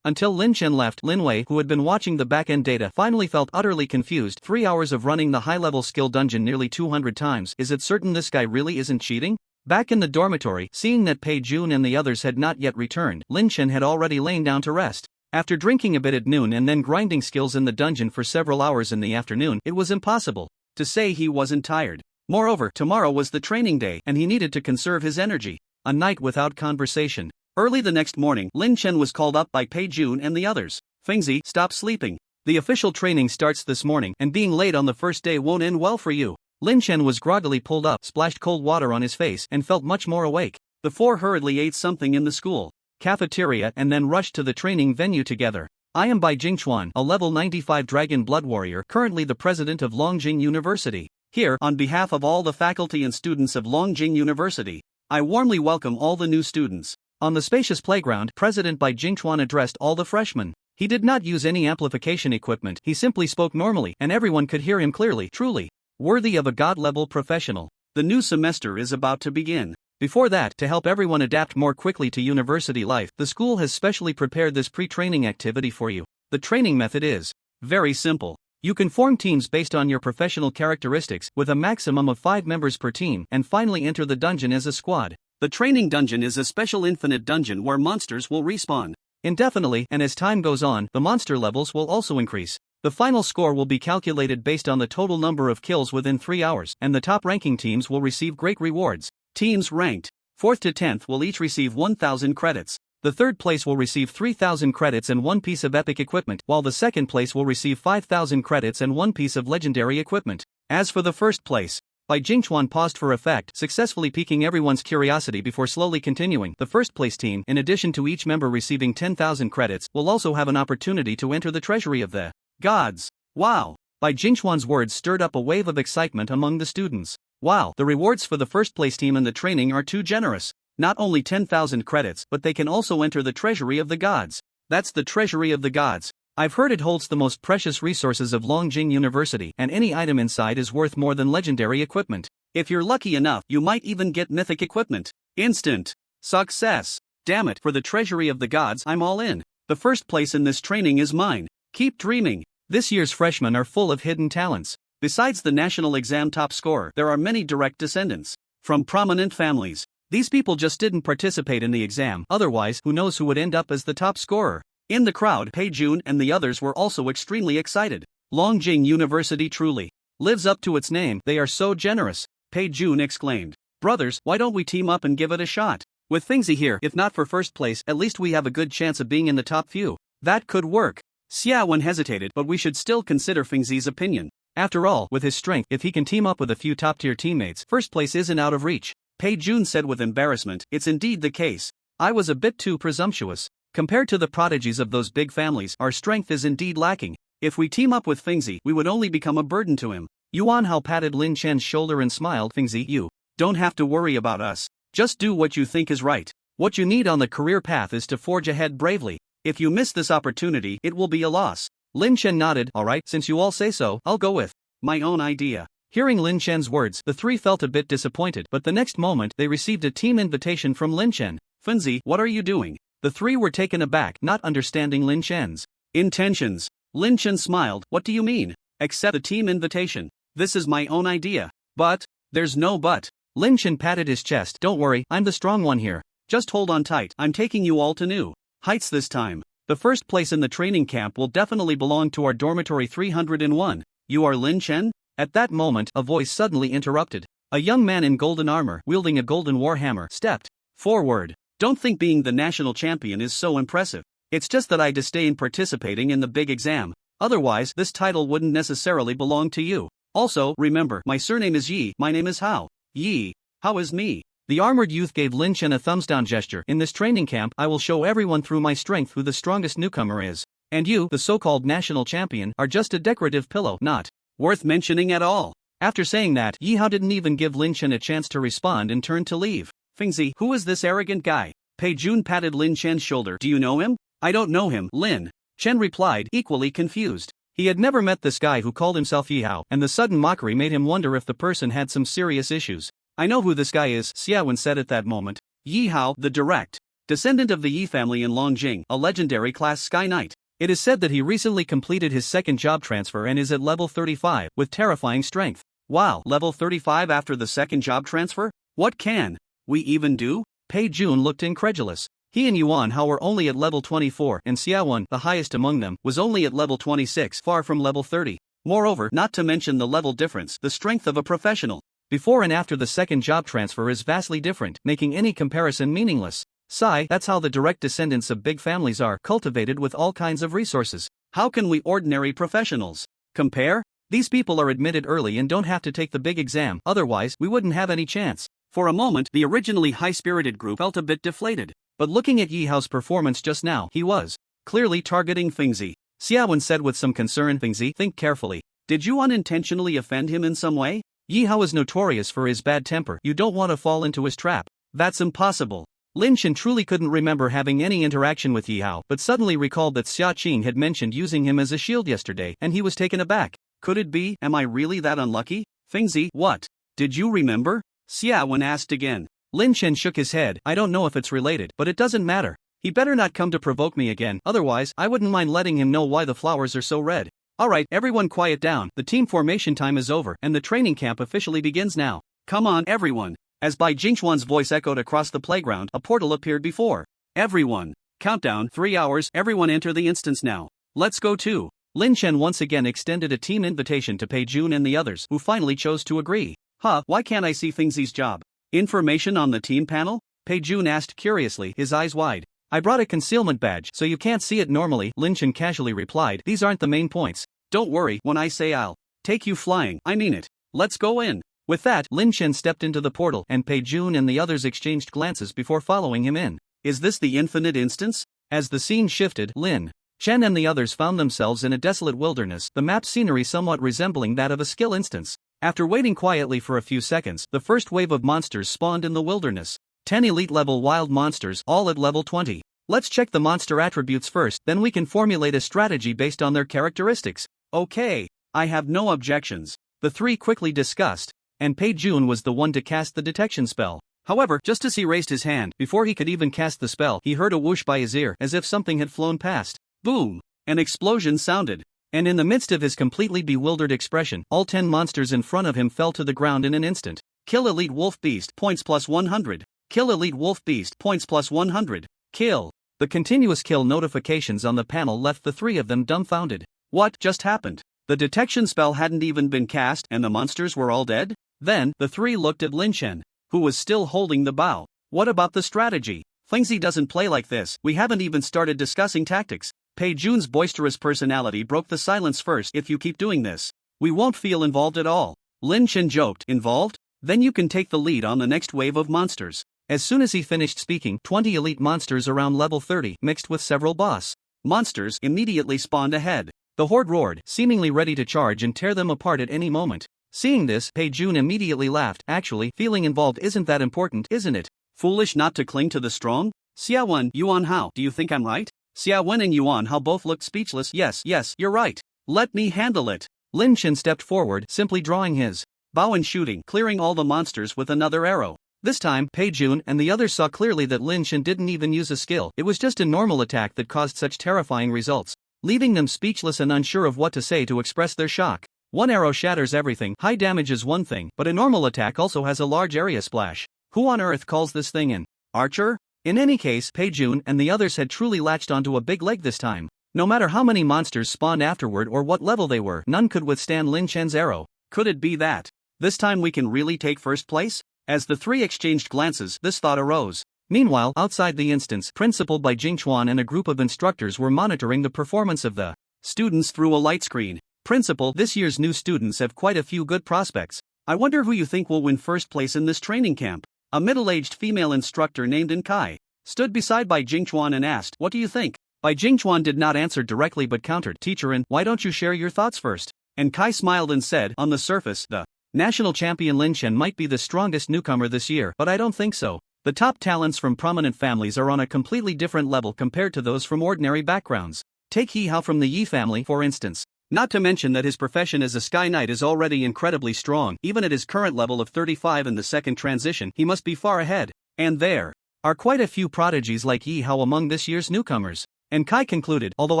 Until Lin Chen left, Lin Wei, who had been watching the back-end data, finally felt utterly confused. 3 hours of running the high-level skill dungeon nearly 200 times. Is it certain this guy really isn't cheating? Back in the dormitory, seeing that Pei Jun and the others had not yet returned, Lin Chen had already lain down to rest. After drinking a bit at noon and then grinding skills in the dungeon for several hours in the afternoon, it was impossible to say he wasn't tired. Moreover, tomorrow was the training day, and he needed to conserve his energy. A night without conversation. Early the next morning, Lin Chen was called up by Pei Jun and the others. Fengzi, stop sleeping. The official training starts this morning, and being late on the first day won't end well for you. Lin Chen was groggily pulled up, splashed cold water on his face, and felt much more awake. The four hurriedly ate something in the school cafeteria and then rushed to the training venue together. I am Bai Jingchuan, a level 95 Dragon Blood Warrior, currently the president of Longjing University. Here, on behalf of all the faculty and students of Longjing University, I warmly welcome all the new students. On the spacious playground, President Bai Jingchuan addressed all the freshmen. He did not use any amplification equipment, he simply spoke normally, and everyone could hear him clearly. Truly worthy of a god-level professional. The new semester is about to begin. Before that, to help everyone adapt more quickly to university life, the school has specially prepared this pre-training activity for you. The training method is very simple. You can form teams based on your professional characteristics, with a maximum of 5 members per team, and finally enter the dungeon as a squad. The training dungeon is a special infinite dungeon where monsters will respawn indefinitely, and as time goes on, the monster levels will also increase. The final score will be calculated based on the total number of kills within 3 hours, and the top ranking teams will receive great rewards. Teams ranked 4th to 10th will each receive 1,000 credits. The third place will receive 3,000 credits and 1 piece of epic equipment, while the second place will receive 5,000 credits and 1 piece of legendary equipment. As for the first place, Bai Jingchuan paused for effect, successfully piquing everyone's curiosity before slowly continuing. The first place team, in addition to each member receiving 10,000 credits, will also have an opportunity to enter the treasury of the gods. Wow! Bai Jingchuan's words stirred up a wave of excitement among the students. Wow, the rewards for the first place team in the training are too generous. Not only 10,000 credits, but they can also enter the treasury of the gods. That's the treasury of the gods. I've heard it holds the most precious resources of Longjing University, and any item inside is worth more than legendary equipment. If you're lucky enough, you might even get mythic equipment. Instant success. Damn it, for the treasury of the gods, I'm all in. The first place in this training is mine. Keep dreaming. This year's freshmen are full of hidden talents. Besides the national exam top scorer, there are many direct descendants from prominent families. These people just didn't participate in the exam, otherwise, who knows who would end up as the top scorer. In the crowd, Pei Jun and the others were also extremely excited. Longjing University truly lives up to its name. They are so generous, Pei Jun exclaimed. Brothers, why don't we team up and give it a shot? With Fengzi here, if not for first place, at least we have a good chance of being in the top few. That could work. Xia Wen hesitated, but we should still consider Fengzi's opinion. After all, with his strength, if he can team up with a few top-tier teammates, first place isn't out of reach. Pei Jun said with embarrassment, it's indeed the case. I was a bit too presumptuous. Compared to the prodigies of those big families, our strength is indeed lacking. If we team up with Fengzi, we would only become a burden to him. Yuan Hao patted Lin Chen's shoulder and smiled. Fengzi, you don't have to worry about us. Just do what you think is right. What you need on the career path is to forge ahead bravely. If you miss this opportunity, it will be a loss. Lin Chen nodded. Alright, since you all say so, I'll go with my own idea. Hearing Lin Chen's words, the three felt a bit disappointed, but the next moment they received a team invitation from Lin Chen. Fenzi, what are you doing? The three were taken aback, not understanding Lin Chen's intentions. Lin Chen smiled. What do you mean? Accept the team invitation. This is my own idea. But, there's no but. Lin Chen patted his chest. Don't worry, I'm the strong one here. Just hold on tight, I'm taking you all to new heights this time. The first place in the training camp will definitely belong to our dormitory 301. You are Lin Chen? At that moment, a voice suddenly interrupted. A young man in golden armor, wielding a golden warhammer, stepped forward. Don't think being the national champion is so impressive. It's just that I disdain participating in the big exam. Otherwise, this title wouldn't necessarily belong to you. Also, remember, my surname is Yi, my name is Hao. Yi. How is me? The armored youth gave Lin Chen a thumbs-down gesture. In this training camp, I will show everyone through my strength who the strongest newcomer is. And you, the so-called national champion, are just a decorative pillow, not worth mentioning at all. After saying that, Yi Hao didn't even give Lin Chen a chance to respond and turned to leave. Fengzi, who is this arrogant guy? Pei Jun patted Lin Chen's shoulder. Do you know him? I don't know him, Lin Chen replied, equally confused. He had never met this guy who called himself Yi Hao, and the sudden mockery made him wonder if the person had some serious issues. I know who this guy is, Xiaowen said at that moment. Yi Hao, the direct descendant of the Yi family in Longjing, a legendary class Sky Knight. It is said that he recently completed his second job transfer and is at level 35, with terrifying strength. Wow, level 35 after the second job transfer? What can we even do? Pei Jun looked incredulous. He and Yuan Hao were only at level 24, and Xiaowen, the highest among them, was only at level 26, far from level 30. Moreover, not to mention the level difference, the strength of a professional before and after the second job transfer is vastly different, making any comparison meaningless. Sigh, that's how the direct descendants of big families are, cultivated with all kinds of resources. How can we ordinary professionals compare? These people are admitted early and don't have to take the big exam, otherwise we wouldn't have any chance. For a moment, the originally high-spirited group felt a bit deflated. But looking at Yi Hao's performance just now, he was clearly targeting Fengzi. Xiaowen said with some concern. Fengzi, think carefully. Did you unintentionally offend him in some way? Yi Hao is notorious for his bad temper. You don't want to fall into his trap. That's impossible. Lin Chen truly couldn't remember having any interaction with Yi Hao, but suddenly recalled that Xia Qing had mentioned using him as a shield yesterday, and he was taken aback. Could it be? Am I really that unlucky? Fengzi, what? Did you remember? Xiaowen asked again. Lin Chen shook his head. I don't know if it's related, but it doesn't matter. He better not come to provoke me again, otherwise I wouldn't mind letting him know why the flowers are so red. Alright, everyone quiet down, the team formation time is over and the training camp officially begins now. Come on everyone. As Bai Jingchuan's voice echoed across the playground, a portal appeared before everyone. Countdown, 3 hours, everyone enter the instance now. Let's go too. Lin Chen once again extended a team invitation to Pei Jun and the others, who finally chose to agree. Why can't I see Fengzi's job? Information on the team panel? Pei Jun asked curiously, his eyes wide. I brought a concealment badge, so you can't see it normally, Lin Chen casually replied. These aren't the main points. Don't worry, when I say I'll take you flying, I mean it. Let's go in. With that, Lin Chen stepped into the portal, and Pei Jun and the others exchanged glances before following him in. Is this the infinite instance? As the scene shifted, Lin Chen and the others found themselves in a desolate wilderness, the map scenery somewhat resembling that of a skill instance. After waiting quietly for a few seconds, the first wave of monsters spawned in the wilderness. 10 elite-level wild monsters, all at level 20. Let's check the monster attributes first, then we can formulate a strategy based on their characteristics. Okay, I have no objections. The three quickly discussed, and Pei Jun was the one to cast the detection spell. However, just as he raised his hand, before he could even cast the spell, he heard a whoosh by his ear, as if something had flown past. Boom! An explosion sounded. And in the midst of his completely bewildered expression, all 10 monsters in front of him fell to the ground in an instant. Kill Elite Wolf Beast, points plus 100. Kill Elite Wolf Beast, points plus 100. Kill. The continuous kill notifications on the panel left the three of them dumbfounded. What just happened? The detection spell hadn't even been cast and the monsters were all dead? Then, the three looked at Lin Chen, who was still holding the bow. What about the strategy? Fengzi doesn't play like this, we haven't even started discussing tactics. Pei Jun's boisterous personality broke the silence first. If you keep doing this, we won't feel involved at all. Lin Chen joked. Involved? Then you can take the lead on the next wave of monsters. As soon as he finished speaking, 20 elite monsters around level 30, mixed with several boss monsters, immediately spawned ahead. The horde roared, seemingly ready to charge and tear them apart at any moment. Seeing this, Pei Jun immediately laughed. Actually, feeling involved isn't that important, isn't it? Foolish not to cling to the strong? Xiaowen, Yuan Hao, do you think I'm right? Xia Wen and Yuan Hao both looked speechless. Yes, you're right. Let me handle it. Lin Chen stepped forward, simply drawing his bow and shooting, clearing all the monsters with another arrow. This time, Pei Jun and the others saw clearly that Lin Chen didn't even use a skill. It was just a normal attack that caused such terrifying results, leaving them speechless and unsure of what to say to express their shock. One arrow shatters everything. High damage is one thing, but a normal attack also has a large area splash. Who on earth calls this thing an archer? In any case, Pei Jun and the others had truly latched onto a big leg this time. No matter how many monsters spawned afterward or what level they were, none could withstand Lin Chen's arrow. Could it be that this time we can really take first place? As the three exchanged glances, this thought arose. Meanwhile, outside the instance, Principal Bai Jingchuan and a group of instructors were monitoring the performance of the students through a light screen. Principal, this year's new students have quite a few good prospects. I wonder who you think will win first place in this training camp. A middle-aged female instructor named Kai stood beside Bai Jingchuan and asked, "What do you think?" Bai Jingchuan did not answer directly but countered, "Teacher, why don't you share your thoughts first?" And Kai smiled and said, "On the surface, the national champion Lin Chen might be the strongest newcomer this year, but I don't think so. The top talents from prominent families are on a completely different level compared to those from ordinary backgrounds. Take He Hao from the Yi family, for instance. Not to mention that his profession as a Sky Knight is already incredibly strong. Even at his current level of 35 in the second transition, he must be far ahead. And there are quite a few prodigies like Yi Hao among this year's newcomers." And Kai concluded, "Although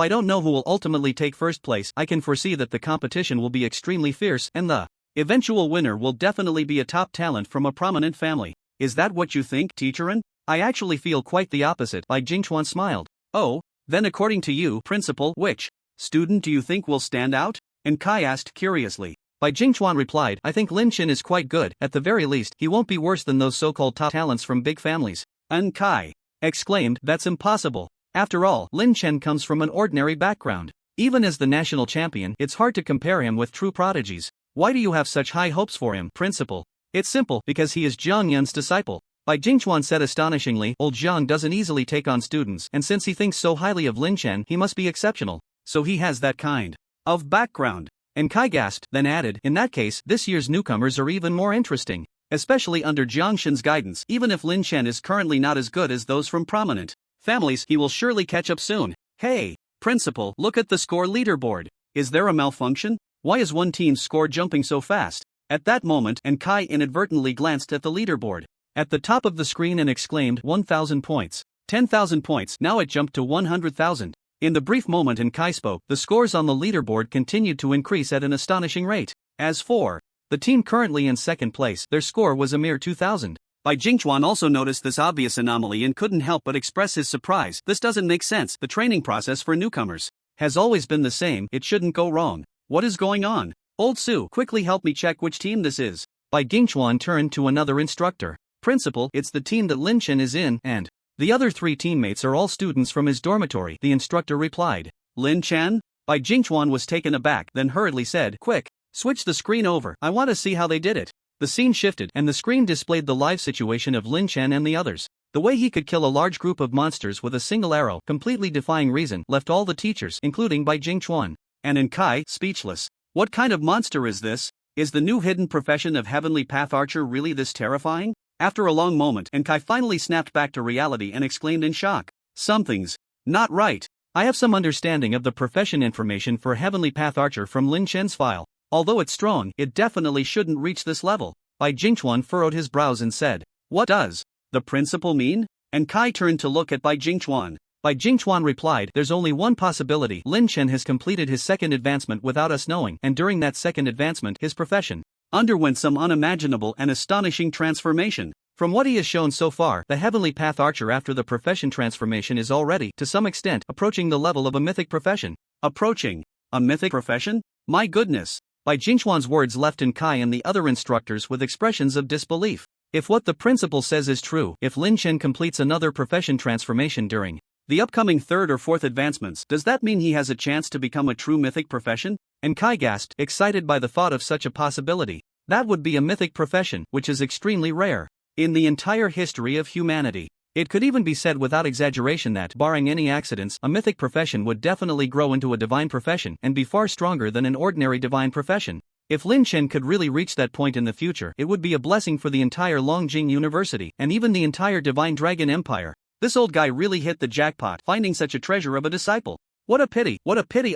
I don't know who will ultimately take first place, I can foresee that the competition will be extremely fierce, and the eventual winner will definitely be a top talent from a prominent family." "Is that what you think, Teacher? I actually feel quite the opposite." Bai Jingchuan smiled. "Oh, then according to you, Principal, which student do you think will stand out?" And Kai asked curiously. Bai Jingchuan replied, "I think Lin Chen is quite good. At the very least, he won't be worse than those so-called top talents from big families." And Kai exclaimed, "That's impossible. After all, Lin Chen comes from an ordinary background. Even as the national champion, it's hard to compare him with true prodigies. Why do you have such high hopes for him, Principal?" "It's simple, because he is Jiang Yun's disciple." Bai Jingchuan said astonishingly, "Old Jiang doesn't easily take on students, and since he thinks so highly of Lin Chen, he must be exceptional. So he has that kind of background." And Kai gasped, then added, "In that case, this year's newcomers are even more interesting, especially under Jiang Shen's guidance. Even if Lin Chen is currently not as good as those from prominent families, he will surely catch up soon." "Hey, Principal, look at the score leaderboard. Is there a malfunction? Why is one team's score jumping so fast?" At that moment, and Kai inadvertently glanced at the leaderboard at the top of the screen and exclaimed, 1,000 points. 10,000 points, now it jumped to 100,000. In the brief moment Kai spoke, the scores on the leaderboard continued to increase at an astonishing rate. As for the team currently in second place, their score was a mere 2,000. Bai Jingchuan also noticed this obvious anomaly and couldn't help but express his surprise. "This doesn't make sense. The training process for newcomers has always been the same. It shouldn't go wrong. What is going on? Old Su, quickly help me check which team this is." Bai Jingchuan turned to another instructor. "Principal, it's the team that Lin Chen is in, and the other three teammates are all students from his dormitory," the instructor replied. "Lin Chen?" Bai Jingchuan was taken aback, then hurriedly said, "Quick, switch the screen over. I want to see how they did it." The scene shifted, and the screen displayed the live situation of Lin Chen and the others. The way he could kill a large group of monsters with a single arrow, completely defying reason, left all the teachers, including Bai Jingchuan and Kai, speechless. What kind of monster is this? Is the new hidden profession of Heavenly Path Archer really this terrifying? After a long moment, Kai finally snapped back to reality and exclaimed in shock, "Something's not right. I have some understanding of the profession information for Heavenly Path Archer from Lin Chen's file. Although it's strong, it definitely shouldn't reach this level." Bai Jingchuan furrowed his brows and said, "What does the principal mean?" And Kai turned to look at Bai Jingchuan. Bai Jingchuan replied, "There's only one possibility. Lin Chen has completed his second advancement without us knowing, and during that second advancement, his profession underwent some unimaginable and astonishing transformation. From what he has shown so far, the Heavenly Path Archer after the profession transformation is already, to some extent, approaching the level of a mythic profession." "Approaching a mythic profession? My goodness." Bai Jingchuan's words left Kai and the other instructors with expressions of disbelief. If what the principal says is true, if Lin Chen completes another profession transformation during the upcoming third or fourth advancements, does that mean he has a chance to become a true mythic profession? And Kai gasped, excited by the thought of such a possibility. That would be a mythic profession, which is extremely rare in the entire history of humanity. It could even be said without exaggeration that, barring any accidents, a mythic profession would definitely grow into a divine profession and be far stronger than an ordinary divine profession. If Lin Chen could really reach that point in the future, it would be a blessing for the entire Longjing University and even the entire Divine Dragon Empire. This old guy really hit the jackpot, finding such a treasure of a disciple. What a pity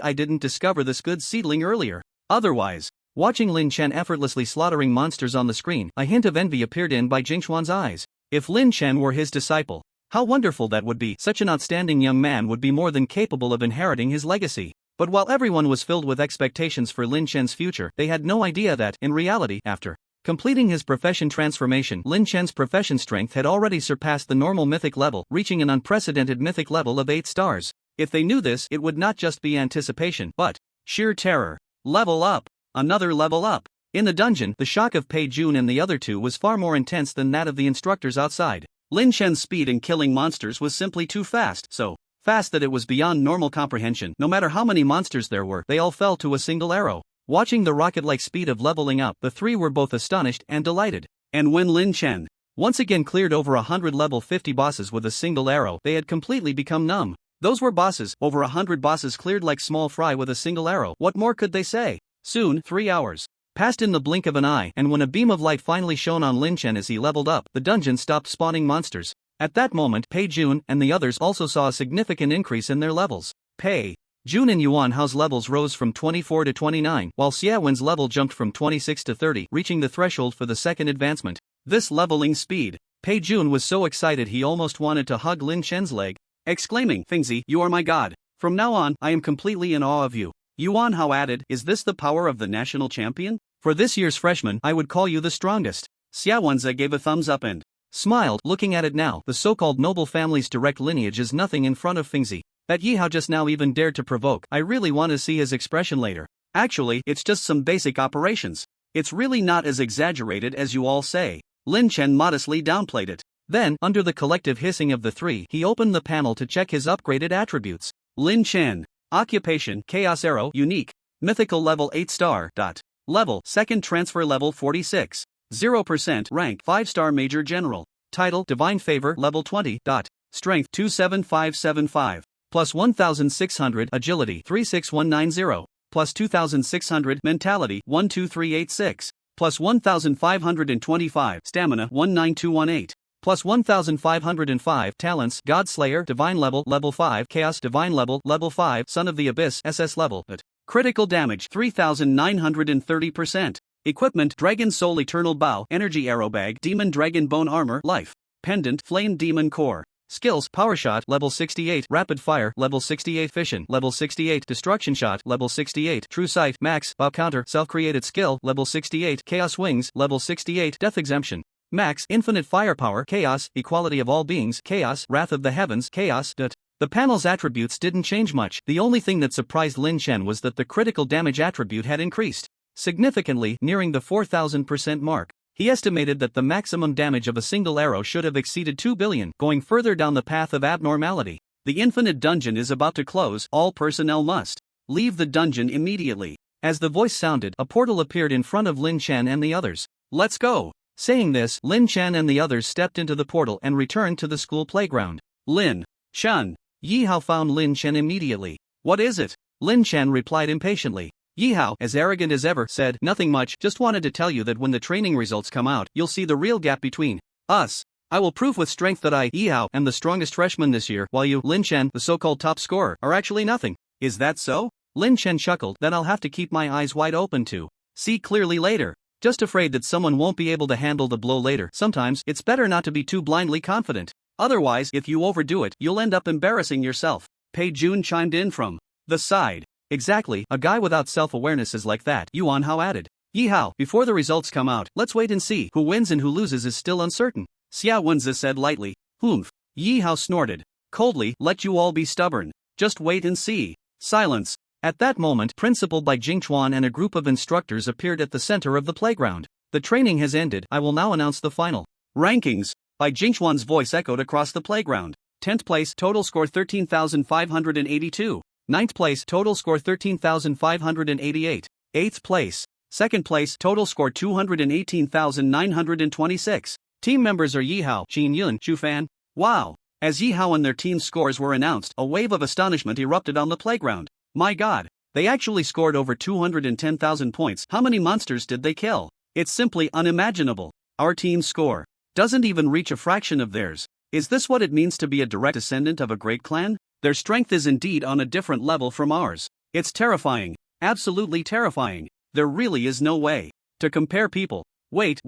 I didn't discover this good seedling earlier. Otherwise, watching Lin Chen effortlessly slaughtering monsters on the screen, a hint of envy appeared in Bai Jingchuan's eyes. If Lin Chen were his disciple, how wonderful that would be. Such an outstanding young man would be more than capable of inheriting his legacy. But while everyone was filled with expectations for Lin Chen's future, they had no idea that, in reality, after completing his profession transformation, Lin Chen's profession strength had already surpassed the normal mythic level, reaching an unprecedented mythic level of 8 stars. If they knew this, it would not just be anticipation, but sheer terror. Level up. Another level up. In the dungeon, the shock of Pei Jun and the other two was far more intense than that of the instructors outside. Lin Chen's speed in killing monsters was simply too fast, so fast that it was beyond normal comprehension. No matter how many monsters there were, they all fell to a single arrow. Watching the rocket-like speed of leveling up, the three were both astonished and delighted. And when Lin Chen once again cleared over 100 level 50 bosses with a single arrow, they had completely become numb. Those were bosses, over 100 bosses cleared like small fry with a single arrow. What more could they say? Soon, 3 hours passed in the blink of an eye, and when a beam of light finally shone on Lin Chen as he leveled up, the dungeon stopped spawning monsters. At that moment, Pei Jun and the others also saw a significant increase in their levels. Pei Jun and Yuan Hao's levels rose from 24 to 29, while Xia Wen's level jumped from 26 to 30, reaching the threshold for the second advancement. This leveling speed. Pei Jun was so excited he almost wanted to hug Lin Chen's leg, exclaiming, "Fingzi, you are my god. From now on, I am completely in awe of you." Yuan Hao added, "Is this the power of the national champion? For this year's freshman, I would call you the strongest." Xia Wenze gave a thumbs up and smiled, looking at it now. The so-called noble family's direct lineage is nothing in front of Fingzi. That Yi Hao just now even dared to provoke. I really want to see his expression later. Actually, it's just some basic operations. It's really not as exaggerated as you all say. Lin Chen modestly downplayed it. Then, under the collective hissing of the three, he opened the panel to check his upgraded attributes. Lin Chen. Occupation, Chaos Arrow, Unique. Mythical level 8 star. Level, second transfer level 46. 0% rank, 5-star Major General. Title, Divine Favor, level 20. Strength, 27575. Plus 1600, Agility, 36190. Plus 2600, Mentality, 12386. Plus 1525, Stamina, 19218. Plus 1505, Talents, Godslayer, Divine level, level 5, Chaos, Divine level, level 5, Son of the Abyss, SS level, Critical damage, 3930%. Equipment, Dragon Soul Eternal Bow, Energy Arrow Bag, Demon Dragon Bone Armor, Life. Pendant, Flame Demon Core. Skills, Power Shot, level 68, Rapid Fire, level 68, Fission, level 68, Destruction Shot, level 68, True Sight, Max, Bow Counter, Self-Created Skill, level 68, Chaos Wings, level 68, Death Exemption. Max, Infinite Firepower, Chaos, Equality of All Beings, Chaos, Wrath of the Heavens, Chaos. The panel's attributes didn't change much. The only thing that surprised Lin Chen was that the critical damage attribute had increased significantly, nearing the 4000% mark. He estimated that the maximum damage of a single arrow should have exceeded 2 billion, going further down the path of abnormality. The infinite dungeon is about to close, all personnel must leave the dungeon immediately. As the voice sounded, a portal appeared in front of Lin Chen and the others. Let's go. Saying this, Lin Chen and the others stepped into the portal and returned to the school playground. Lin Chen. Yi Hao found Lin Chen immediately. What is it? Lin Chen replied impatiently. Yi Hao, as arrogant as ever, said, "Nothing much, just wanted to tell you that when the training results come out, you'll see the real gap between us. I will prove with strength that I, Yi Hao, am the strongest freshman this year, while you, Lin Chen, the so-called top scorer, are actually nothing." Is that so? Lin Chen chuckled. Then I'll have to keep my eyes wide open to see clearly later. Just afraid that someone won't be able to handle the blow later. Sometimes, it's better not to be too blindly confident. Otherwise, if you overdo it, you'll end up embarrassing yourself. Pei Jun chimed in from the side. Exactly, a guy without self-awareness is like that, Yuan Hao added. Yi Hao, before the results come out, let's wait and see. Who wins and who loses is still uncertain. Xia Wenze said lightly. Humph. Yi Hao snorted coldly, let you all be stubborn. Just wait and see. Silence. At that moment, Principal Bai Jingchuan and a group of instructors appeared at the center of the playground. The training has ended, I will now announce the final rankings. Bai Jingchuan's voice echoed across the playground. 10th place, total score 13,582. 9th place, total score 13,588. 8th place. 2nd place, total score 218,926. Team members are Yi Hao, Qin Yun, Chu Fan. Wow! As Yi Hao and their team's scores were announced, a wave of astonishment erupted on the playground. My god! They actually scored over 210,000 points. How many monsters did they kill? It's simply unimaginable. Our team's score doesn't even reach a fraction of theirs. Is this what it means to be a direct descendant of a great clan? Their strength is indeed on a different level from ours. It's terrifying. Absolutely terrifying. There really is no way to compare people. Wait.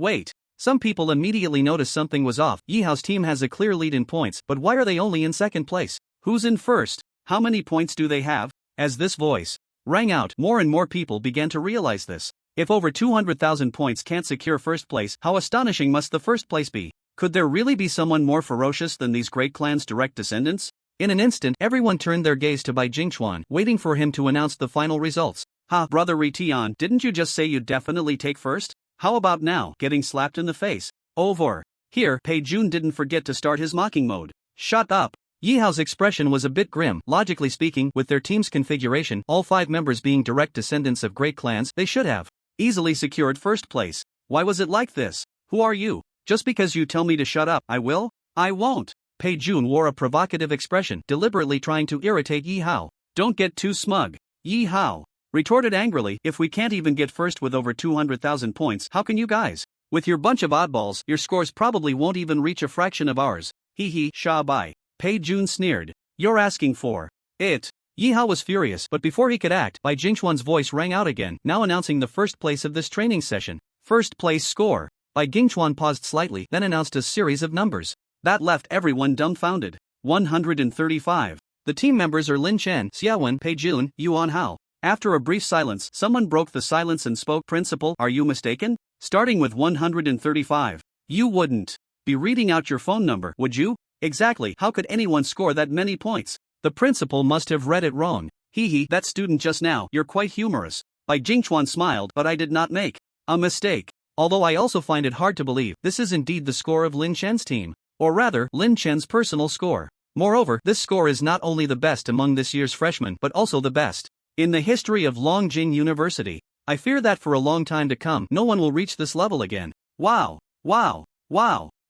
Some people immediately noticed something was off. Yihao's team has a clear lead in points, but why are they only in second place? Who's in first? How many points do they have? As this voice rang out, more and more people began to realize this. If over 200,000 points can't secure first place, how astonishing must the first place be? Could there really be someone more ferocious than these great clans' direct descendants? In an instant, everyone turned their gaze to Bai Jingchuan, waiting for him to announce the final results. Ha, brother Ritian, didn't you just say you'd definitely take first? How about now, getting slapped in the face? Over. Here, Pei Jun didn't forget to start his mocking mode. Shut up. Yihao's expression was a bit grim. Logically speaking, with their team's configuration, all 5 members being direct descendants of great clans, they should have easily secured first place. Why was it like this? Who are you? Just because you tell me to shut up, I will? I won't. Pei Jun wore a provocative expression, deliberately trying to irritate Yihao. Don't get too smug. Yihao retorted angrily, if we can't even get first with over 200,000 points, how can you guys? With your bunch of oddballs, your scores probably won't even reach a fraction of ours. Hee Sha Bai. Pei Jun sneered. You're asking for it. Yihao was furious, but before he could act, Bai Jingchuan's voice rang out again, now announcing the first place of this training session. First place score. Bai Jingchuan paused slightly, then announced a series of numbers. That left everyone dumbfounded. 135. The team members are Lin Chen, Xiaowen, Pei Jun, Yuan Hao. After a brief silence, someone broke the silence and spoke. Principal, are you mistaken? Starting with 135. You wouldn't be reading out your phone number, would you? Exactly, how could anyone score that many points? The principal must have read it wrong. That student just now, you're quite humorous. Bai Jingchuan smiled, but I did not make a mistake. Although I also find it hard to believe, this is indeed the score of Lin Chen's team. Or rather, Lin Chen's personal score. Moreover, this score is not only the best among this year's freshmen, but also the best in the history of Longjing University. I fear that for a long time to come, no one will reach this level again. Wow.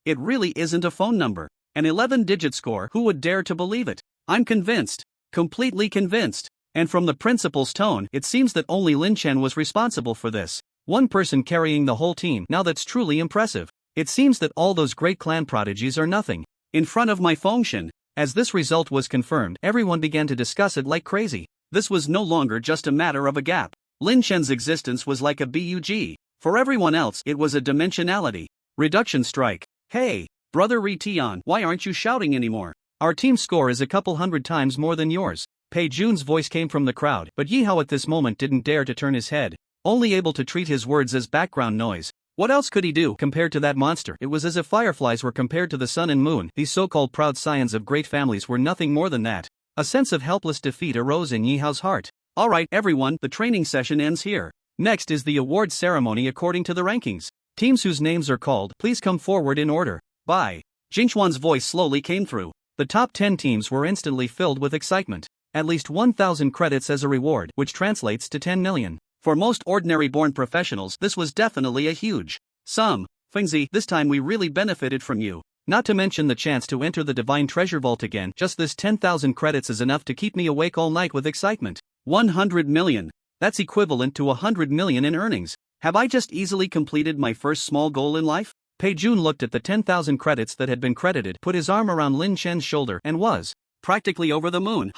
It really isn't a phone number. An 11-digit score, who would dare to believe it? I'm convinced. Completely convinced. And from the principal's tone, it seems that only Lin Chen was responsible for this. One person carrying the whole team, now that's truly impressive. It seems that all those great clan prodigies are nothing in front of my function. As this result was confirmed, everyone began to discuss it like crazy. This was no longer just a matter of a gap. Lin Chen's existence was like a bug. For everyone else, it was a dimensionality reduction strike. Hey, brother Ritian, why aren't you shouting anymore? Our team score is a couple hundred times more than yours. Pei Jun's voice came from the crowd, but Yihao at this moment didn't dare to turn his head, only able to treat his words as background noise. What else could he do compared to that monster? It was as if fireflies were compared to the sun and moon. These so-called proud scions of great families were nothing more than that. A sense of helpless defeat arose in Yihao's heart. Alright everyone, the training session ends here. Next is the award ceremony according to the rankings. Teams whose names are called, please come forward in order. Bai Jingchuan's voice slowly came through. The top 10 teams were instantly filled with excitement. At least 1,000 credits as a reward, which translates to 10 million. For most ordinary-born professionals, this was definitely a huge sum. Fengzi, this time we really benefited from you. Not to mention the chance to enter the Divine Treasure Vault again. Just this 10,000 credits is enough to keep me awake all night with excitement. 100 million. That's equivalent to 100 million in earnings. Have I just easily completed my first small goal in life? Pei Jun looked at the 10,000 credits that had been credited, put his arm around Lin Chen's shoulder, and was practically over the moon.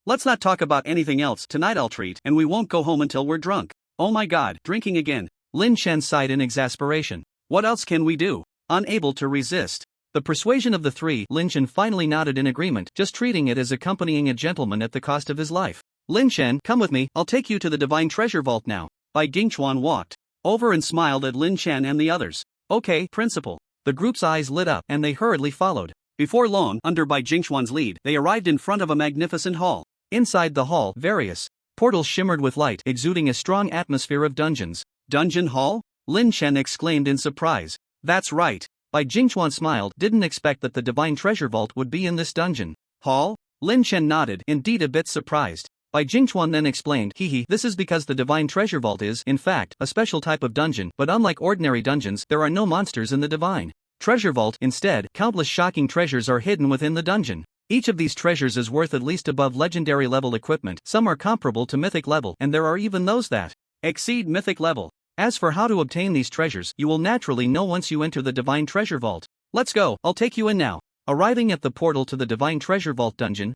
Let's not talk about anything else. Tonight I'll treat, and we won't go home until we're drunk. Oh my god, drinking again. Lin Chen sighed in exasperation. What else can we do? Unable to resist the persuasion of the three, Lin Chen finally nodded in agreement, just treating it as accompanying a gentleman at the cost of his life. Lin Chen, come with me, I'll take you to the Divine Treasure Vault now. Bai Jingchuan walked over and smiled at Lin Chen and the others. Okay, principal. The group's eyes lit up, and they hurriedly followed. Before long, under Bai Jingchuan's lead, they arrived in front of a magnificent hall. Inside the hall, various portals shimmered with light, exuding a strong atmosphere of dungeons. Dungeon hall? Lin Chen exclaimed in surprise. That's right. Bai Jingchuan smiled, didn't expect that the Divine Treasure Vault would be in this dungeon hall? Lin Chen nodded, indeed a bit surprised. Bai Jingchuan then explained, this is because the Divine Treasure Vault is, in fact, a special type of dungeon, but unlike ordinary dungeons, there are no monsters in the Divine Treasure Vault. Instead, countless shocking treasures are hidden within the dungeon. Each of these treasures is worth at least above legendary level equipment, some are comparable to mythic level, and there are even those that exceed mythic level. As for how to obtain these treasures, you will naturally know once you enter the Divine Treasure Vault. Let's go, I'll take you in now. Arriving at the portal to the Divine Treasure Vault dungeon,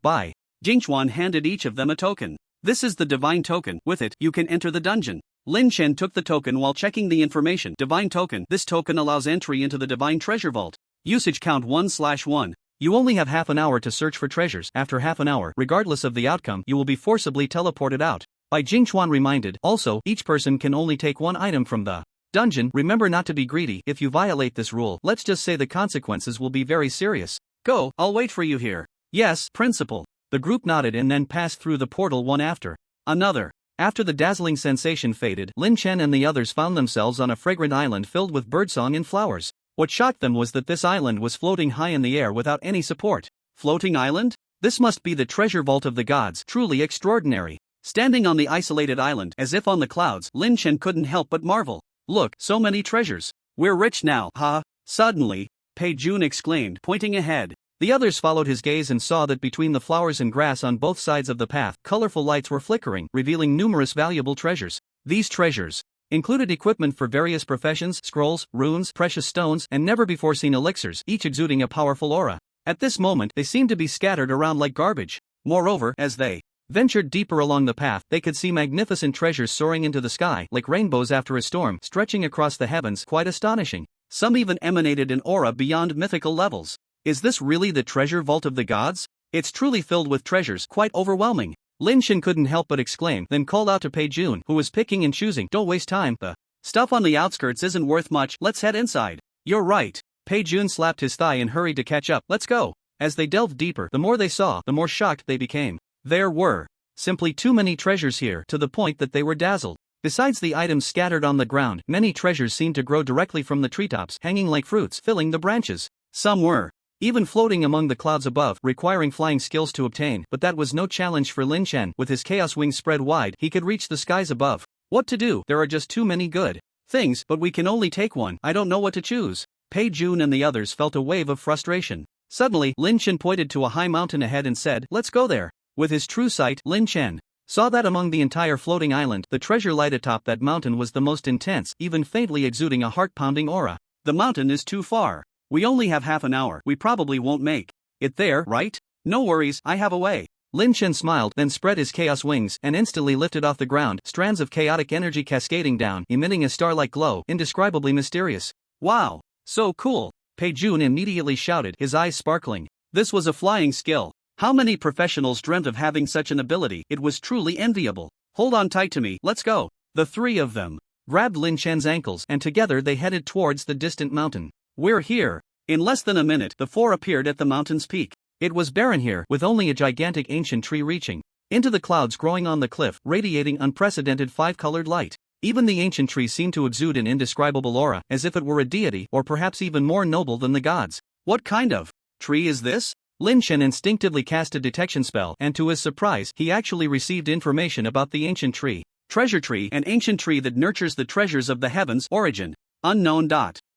Jingchuan handed each of them a token. This is the divine token. With it, you can enter the dungeon. Lin Chen took the token while checking the information. Divine token. This token allows entry into the Divine Treasure Vault. Usage count 1/1. You only have half an hour to search for treasures. After half an hour, regardless of the outcome, you will be forcibly teleported out. Jingchuan reminded. Also, each person can only take one item from the dungeon. Remember not to be greedy. If you violate this rule, let's just say the consequences will be very serious. Go, I'll wait for you here. Yes, principal. The group nodded and then passed through the portal one after another. After the dazzling sensation faded, Lin Chen and the others found themselves on a fragrant island filled with birdsong and flowers. What shocked them was that this island was floating high in the air without any support. Floating island? This must be the treasure vault of the gods. Truly extraordinary. Standing on the isolated island, as if on the clouds, Lin Chen couldn't help but marvel. Look, so many treasures. We're rich now, huh? Suddenly, Pei Jun exclaimed, pointing ahead. The others followed his gaze and saw that between the flowers and grass on both sides of the path, colorful lights were flickering, revealing numerous valuable treasures. These treasures included equipment for various professions, scrolls, runes, precious stones, and never-before-seen elixirs, each exuding a powerful aura. At this moment, they seemed to be scattered around like garbage. Moreover, as they ventured deeper along the path, they could see magnificent treasures soaring into the sky, like rainbows after a storm, stretching across the heavens, quite astonishing. Some even emanated an aura beyond mythical levels. Is this really the treasure vault of the gods? It's truly filled with treasures, quite overwhelming. Lin Chen couldn't help but exclaim, then called out to Pei Jun, who was picking and choosing. Don't waste time, the stuff on the outskirts isn't worth much, let's head inside. You're right. Pei Jun slapped his thigh and hurried to catch up. Let's go. As they delved deeper, the more they saw, the more shocked they became. There were simply too many treasures here, to the point that they were dazzled. Besides the items scattered on the ground, many treasures seemed to grow directly from the treetops, hanging like fruits, filling the branches. Some were even floating among the clouds above, requiring flying skills to obtain, but that was no challenge for Lin Chen. With his chaos wings spread wide, he could reach the skies above. What to do? There are just too many good things, but we can only take one. I don't know what to choose. Pei Jun and the others felt a wave of frustration. Suddenly, Lin Chen pointed to a high mountain ahead and said, let's go there. With his true sight, Lin Chen saw that among the entire floating island, the treasure light atop that mountain was the most intense, even faintly exuding a heart-pounding aura. The mountain is too far. We only have half an hour. We probably won't make it there, right? No worries, I have a way. Lin Chen smiled, then spread his chaos wings and instantly lifted off the ground, strands of chaotic energy cascading down, emitting a star-like glow, indescribably mysterious. Wow, so cool. Pei Jun immediately shouted, his eyes sparkling. This was a flying skill. How many professionals dreamt of having such an ability? It was truly enviable. Hold on tight to me, let's go. The three of them grabbed Lin Chen's ankles and together they headed towards the distant mountain. We're here. In less than a minute, the four appeared at the mountain's peak. It was barren here, with only a gigantic ancient tree reaching into the clouds growing on the cliff, radiating unprecedented five-colored light. Even the ancient tree seemed to exude an indescribable aura, as if it were a deity or perhaps even more noble than the gods. What kind of tree is this? Lin Chen instinctively cast a detection spell, and to his surprise, he actually received information about the ancient tree. Treasure tree, an ancient tree that nurtures the treasures of the heavens. Origin unknown.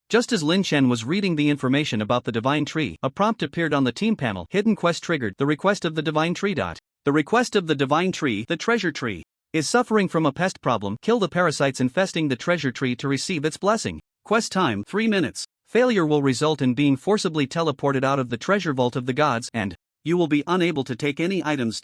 Just as Lin Chen was reading the information about the divine tree, a prompt appeared on the team panel. Hidden quest triggered. The request of the divine tree. The request of the divine tree, the treasure tree, is suffering from a pest problem. Kill the parasites infesting the treasure tree to receive its blessing. Quest time 3 minutes. Failure will result in being forcibly teleported out of the treasure vault of the gods, and you will be unable to take any items.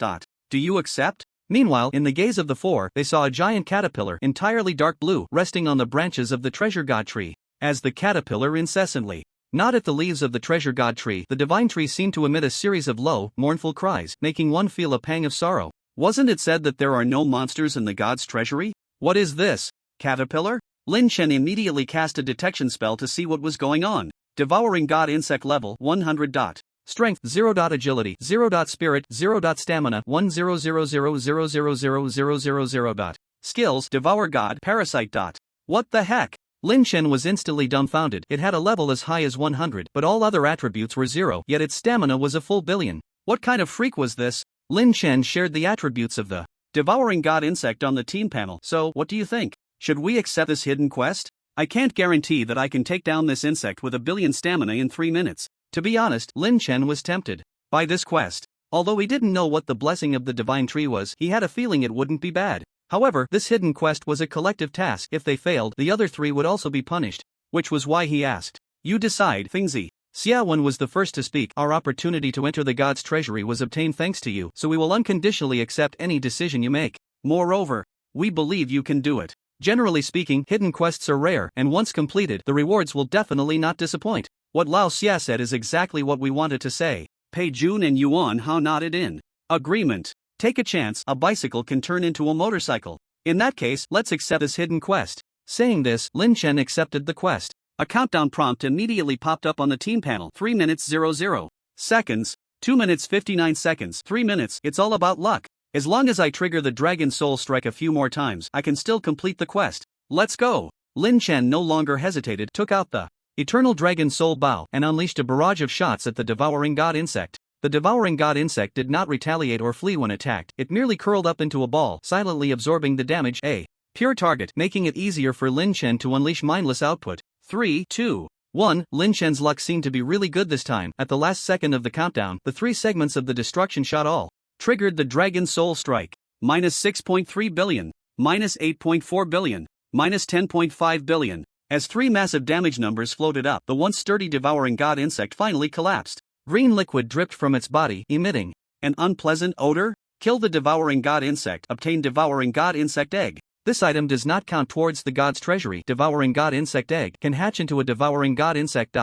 Do you accept? Meanwhile, in the gaze of the four, they saw a giant caterpillar, entirely dark blue, resting on the branches of the treasure god tree. As the caterpillar incessantly gnawed at the leaves of the treasure god tree, the divine tree seemed to emit a series of low, mournful cries, making one feel a pang of sorrow. Wasn't it said that there are no monsters in the god's treasury? What is this? Caterpillar? Lin Chen immediately cast a detection spell to see what was going on. Devouring God Insect level 100. Strength 0. Agility 0. Spirit 0. Stamina 10000000000. Skills Devour God Parasite. What the heck? Lin Chen was instantly dumbfounded. It had a level as high as 100, but all other attributes were 0, yet its stamina was a full billion. What kind of freak was this? Lin Chen shared the attributes of the Devouring God Insect on the team panel. So, what do you think? Should we accept this hidden quest? I can't guarantee that I can take down this insect with a billion stamina in 3 minutes. To be honest, Lin Chen was tempted by this quest. Although he didn't know what the blessing of the divine tree was, he had a feeling it wouldn't be bad. However, this hidden quest was a collective task. If they failed, the other three would also be punished, which was why he asked. You decide, Fingzi. Xiaowen was the first to speak. Our opportunity to enter the god's treasury was obtained thanks to you, so we will unconditionally accept any decision you make. Moreover, we believe you can do it. Generally speaking, hidden quests are rare, and once completed, the rewards will definitely not disappoint. What Lao Xia said is exactly what we wanted to say. Pei Jun and Yuan Hao nodded in agreement. Take a chance, a bicycle can turn into a motorcycle. In that case, let's accept this hidden quest. Saying this, Lin Chen accepted the quest. A countdown prompt immediately popped up on the team panel. 3 minutes 00 seconds, 2 minutes 59 seconds, 3 minutes. It's all about luck. As long as I trigger the Dragon Soul Strike a few more times, I can still complete the quest. Let's go. Lin Chen no longer hesitated, took out the Eternal Dragon Soul Bow and unleashed a barrage of shots at the Devouring God Insect. The Devouring God Insect did not retaliate or flee when attacked, it merely curled up into a ball, silently absorbing the damage. A pure target, making it easier for Lin Chen to unleash mindless output. 3, 2, 1. Lin Chen's luck seemed to be really good this time. At the last second of the countdown, the 3 segments of the destruction shot all triggered the Dragon Soul Strike. Minus 6.3 billion, minus 8.4 billion, minus 10.5 billion. As 3 massive damage numbers floated up, the once sturdy Devouring God Insect finally collapsed. Green liquid dripped from its body, emitting an unpleasant odor. Kill the Devouring God Insect, obtain Devouring God Insect Egg. This item does not count towards the god's treasury. Devouring God Insect Egg can hatch into a Devouring God Insect.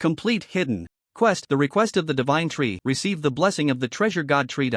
Complete hidden quest. The request of the Divine Tree. Receive the blessing of the Treasure God Tree.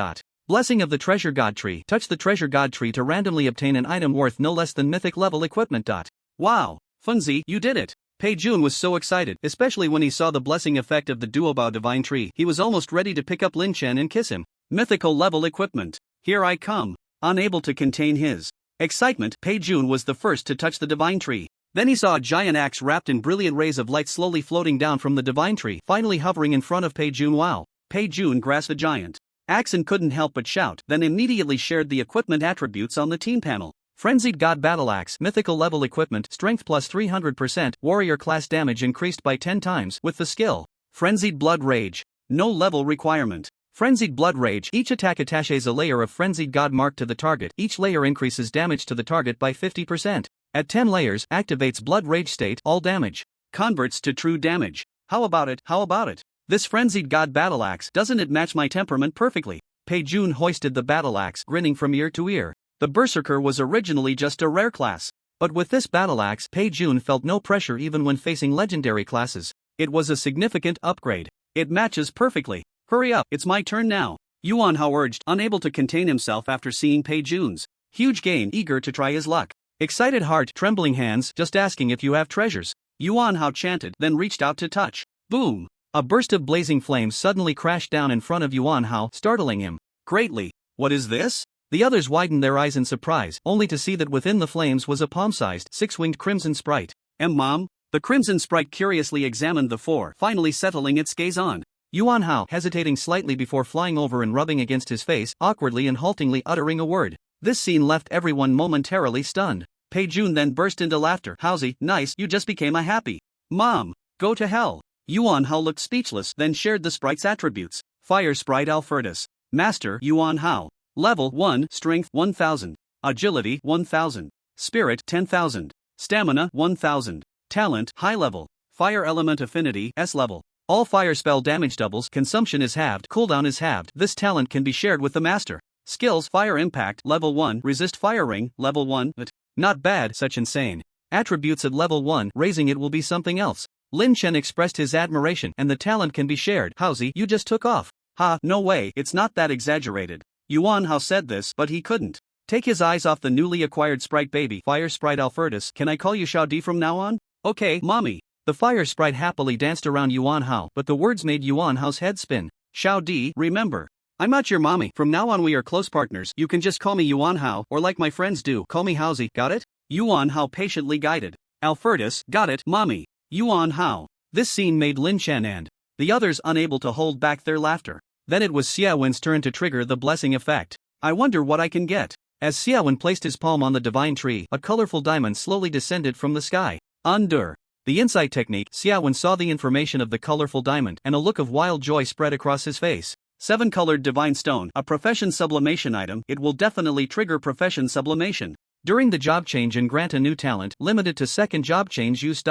Blessing of the Treasure God Tree. Touch the Treasure God Tree to randomly obtain an item worth no less than mythic level equipment. Wow, Funzi, you did it. Pei Jun was so excited, especially when he saw the blessing effect of the Duobao Divine Tree. He was almost ready to pick up Lin Chen and kiss him. Mythical level equipment. Here I come. Unable to contain his excitement, Pei Jun was the first to touch the Divine Tree. Then he saw a giant axe wrapped in brilliant rays of light slowly floating down from the Divine Tree, finally hovering in front of Pei Jun. Wow. Pei Jun grasped the giant axe and couldn't help but shout, then immediately shared the equipment attributes on the team panel. Frenzied God Battle Axe, mythical level equipment, strength plus 300%, warrior class damage increased by 10 times with the skill. Frenzied Blood Rage. No level requirement. Frenzied Blood Rage. Each attack attaches a layer of Frenzied God mark to the target. Each layer increases damage to the target by 50%. At 10 layers, activates Blood Rage state, all damage converts to true damage. How about it? How about it? This Frenzied God Battle Axe, doesn't it match my temperament perfectly? Pei Jun hoisted the battle axe, grinning from ear to ear. The Berserker was originally just a rare class, but with this battle axe, Pei Jun felt no pressure even when facing legendary classes. It was a significant upgrade. It matches perfectly. Hurry up, it's my turn now. Yuan Hao urged, unable to contain himself after seeing Pei Jun's huge gain, eager to try his luck. Excited heart, trembling hands, just asking if you have treasures. Yuan Hao chanted, then reached out to touch. Boom! A burst of blazing flames suddenly crashed down in front of Yuan Hao, startling him greatly. What is this? The others widened their eyes in surprise, only to see that within the flames was a palm-sized, 6-winged crimson sprite. Mom? The crimson sprite curiously examined the 4, finally settling its gaze on Yuan Hao, hesitating slightly before flying over and rubbing against his face, awkwardly and haltingly uttering a word. This scene left everyone momentarily stunned. Pei Jun then burst into laughter. Howsy, nice, you just became a happy mom. Go to hell. Yuan Hao looked speechless, then shared the sprite's attributes. Fire Sprite Alferdus. Master Yuan Hao. Level 1, Strength 1000, Agility 1000, Spirit 10,000, Stamina 1000, Talent High Level, Fire Element Affinity S Level. All fire spell damage doubles, consumption is halved, cooldown is halved. This talent can be shared with the master. Skills: Fire Impact Level 1, Resist Fire Ring Level 1, but not bad, such insane attributes at level 1, raising it will be something else. Lin Chen expressed his admiration, and the talent can be shared. Howsy, you just took off. Ha, no way, it's not that exaggerated. Yuan Hao said this, but he couldn't take his eyes off the newly acquired sprite baby. Fire Sprite Alferdus, can I call you Xiao Di from now on? Okay, mommy. The fire sprite happily danced around Yuan Hao, but the words made Yuan Hao's head spin. Xiao Di, remember, I'm not your mommy. From now on we are close partners. You can just call me Yuan Hao, or like my friends do, call me Howsy, got it? Yuan Hao patiently guided Alferdus, got it, mommy. Yuan Hao. This scene made Lin Chen and the others unable to hold back their laughter. Then it was Xiaowen's turn to trigger the blessing effect. I wonder what I can get. As Xiaowen placed his palm on the divine tree, a colorful diamond slowly descended from the sky. Under the insight technique, Xiaowen saw the information of the colorful diamond, and a look of wild joy spread across his face. 7-colored divine stone, a profession sublimation item. It will definitely trigger profession sublimation during the job change and grant a new talent, limited to second job change use.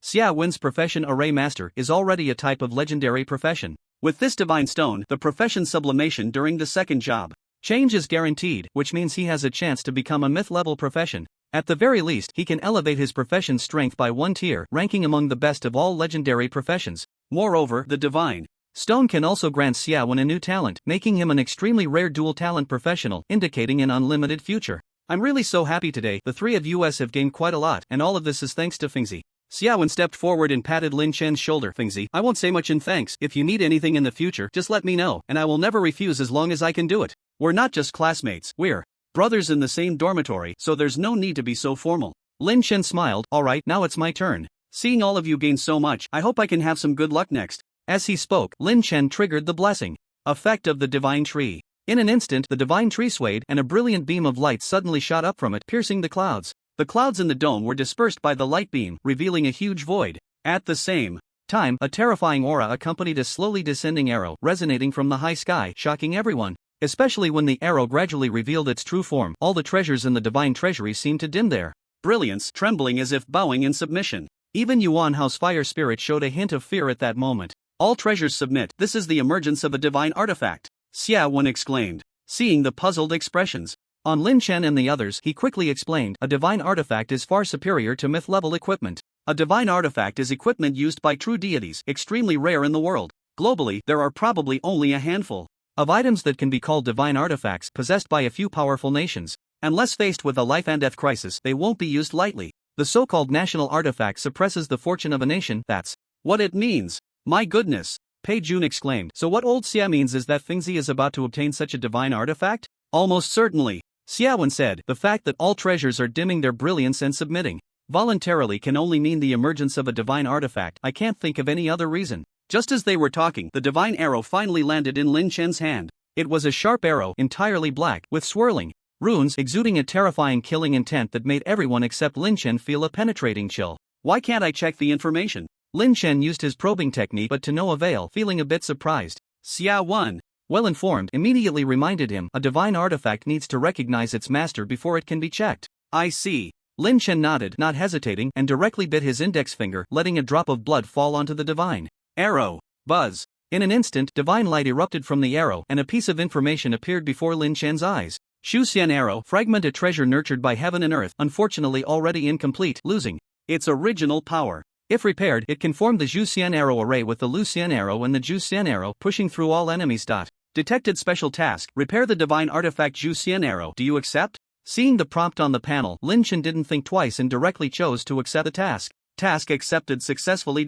Xia Wen's profession Array Master is already a type of legendary profession. With this divine stone, the profession sublimation during the second job change is guaranteed, which means he has a chance to become a myth-level profession. At the very least, he can elevate his profession's strength by one tier, ranking among the best of all legendary professions. Moreover, the divine stone can also grant Xia Wen a new talent, making him an extremely rare dual talent professional, indicating an unlimited future. I'm really so happy today. The three of us have gained quite a lot, and all of this is thanks to Fingzi. Xia Wen stepped forward and patted Lin Chen's shoulder. Fingzi, I won't say much in thanks. If you need anything in the future, just let me know, and I will never refuse as long as I can do it. We're not just classmates, we're brothers in the same dormitory, so there's no need to be so formal. Lin Chen smiled. Alright, now it's my turn. Seeing all of you gain so much, I hope I can have some good luck next. As he spoke, Lin Chen triggered the blessing effect of the divine tree. In an instant, the divine tree swayed, and a brilliant beam of light suddenly shot up from it, piercing the clouds. The clouds in the dome were dispersed by the light beam, revealing a huge void. At the same time, a terrifying aura accompanied a slowly descending arrow, resonating from the high sky, shocking everyone. Especially when the arrow gradually revealed its true form, all the treasures in the divine treasury seemed to dim their brilliance, trembling as if bowing in submission. Even Yuan Hao's fire spirit showed a hint of fear at that moment. All treasures submit. This is the emergence of a divine artifact, Xia Wen exclaimed. Seeing the puzzled expressions on Lin Chen and the others, he quickly explained, a divine artifact is far superior to myth-level equipment. A divine artifact is equipment used by true deities, extremely rare in the world. Globally, there are probably only a handful of items that can be called divine artifacts, possessed by a few powerful nations. Unless faced with a life and death crisis, they won't be used lightly. The so-called national artifact suppresses the fortune of a nation. That's what it means. My goodness, Pei Jun exclaimed. So what old Xia means is that Fingzi is about to obtain such a divine artifact? Almost certainly, Xia Wen said. The fact that all treasures are dimming their brilliance and submitting voluntarily can only mean the emergence of a divine artifact. I can't think of any other reason. Just as they were talking, the divine arrow finally landed in Lin Chen's hand. It was a sharp arrow, entirely black, with swirling runes exuding a terrifying killing intent that made everyone except Lin Chen feel a penetrating chill. Why can't I check the information? Lin Chen used his probing technique but to no avail, feeling a bit surprised. Xia Wen, well informed, immediately reminded him, a divine artifact needs to recognize its master before it can be checked. I see. Lin Chen nodded, not hesitating, and directly bit his index finger, letting a drop of blood fall onto the divine arrow. Buzz. In an instant, divine light erupted from the arrow, and a piece of information appeared before Lin Chen's eyes. Shu Xian arrow, fragment a treasure nurtured by heaven and earth, unfortunately already incomplete, losing its original power. If repaired, it can form the Zhu Xian arrow array with the Lu Xian arrow and the Zhu Xian arrow, pushing through all enemies. Detected special task, repair the divine artifact Zhu Xian arrow. Do you accept? Seeing the prompt on the panel, Lin Chen didn't think twice and directly chose to accept the task. Task accepted successfully.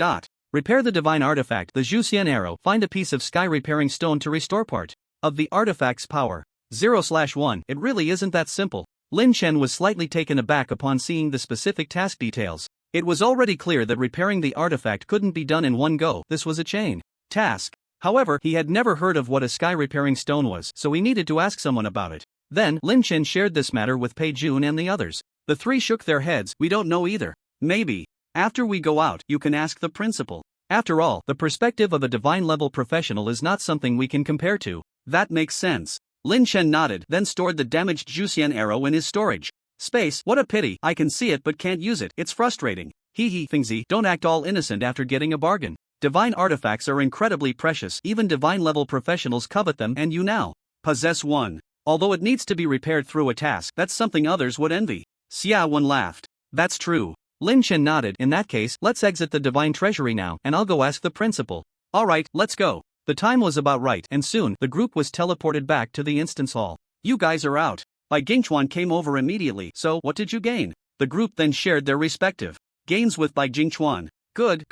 Repair the divine artifact, the Zhu Xian arrow. Find a piece of sky repairing stone to restore part of the artifact's power. 0/1. It really isn't that simple. Lin Chen was slightly taken aback upon seeing the specific task details. It was already clear that repairing the artifact couldn't be done in one go. This was a chain task. However, he had never heard of what a sky repairing stone was, so he needed to ask someone about it. Then, Lin Chen shared this matter with Pei Jun and the others. The three shook their heads. We don't know either. Maybe after we go out, you can ask the principal. After all, the perspective of a divine-level professional is not something we can compare to. That makes sense. Lin Chen nodded, then stored the damaged Zhu Xian arrow in his storage space. What a pity. I can see it but can't use it. It's frustrating. Hee Fingzi, don't act all innocent after getting a bargain. Divine artifacts are incredibly precious. Even divine-level professionals covet them, and you now possess one. Although it needs to be repaired through a task, that's something others would envy. Xia Wen laughed. That's true. Lin Chen nodded. In that case, let's exit the divine treasury now, and I'll go ask the principal. Alright, let's go. The time was about right, and soon, the group was teleported back to the instance hall. You guys are out. Bai Jingchuan came over immediately. So, what did you gain? The group then shared their respective gains with Bai Jingchuan. Good.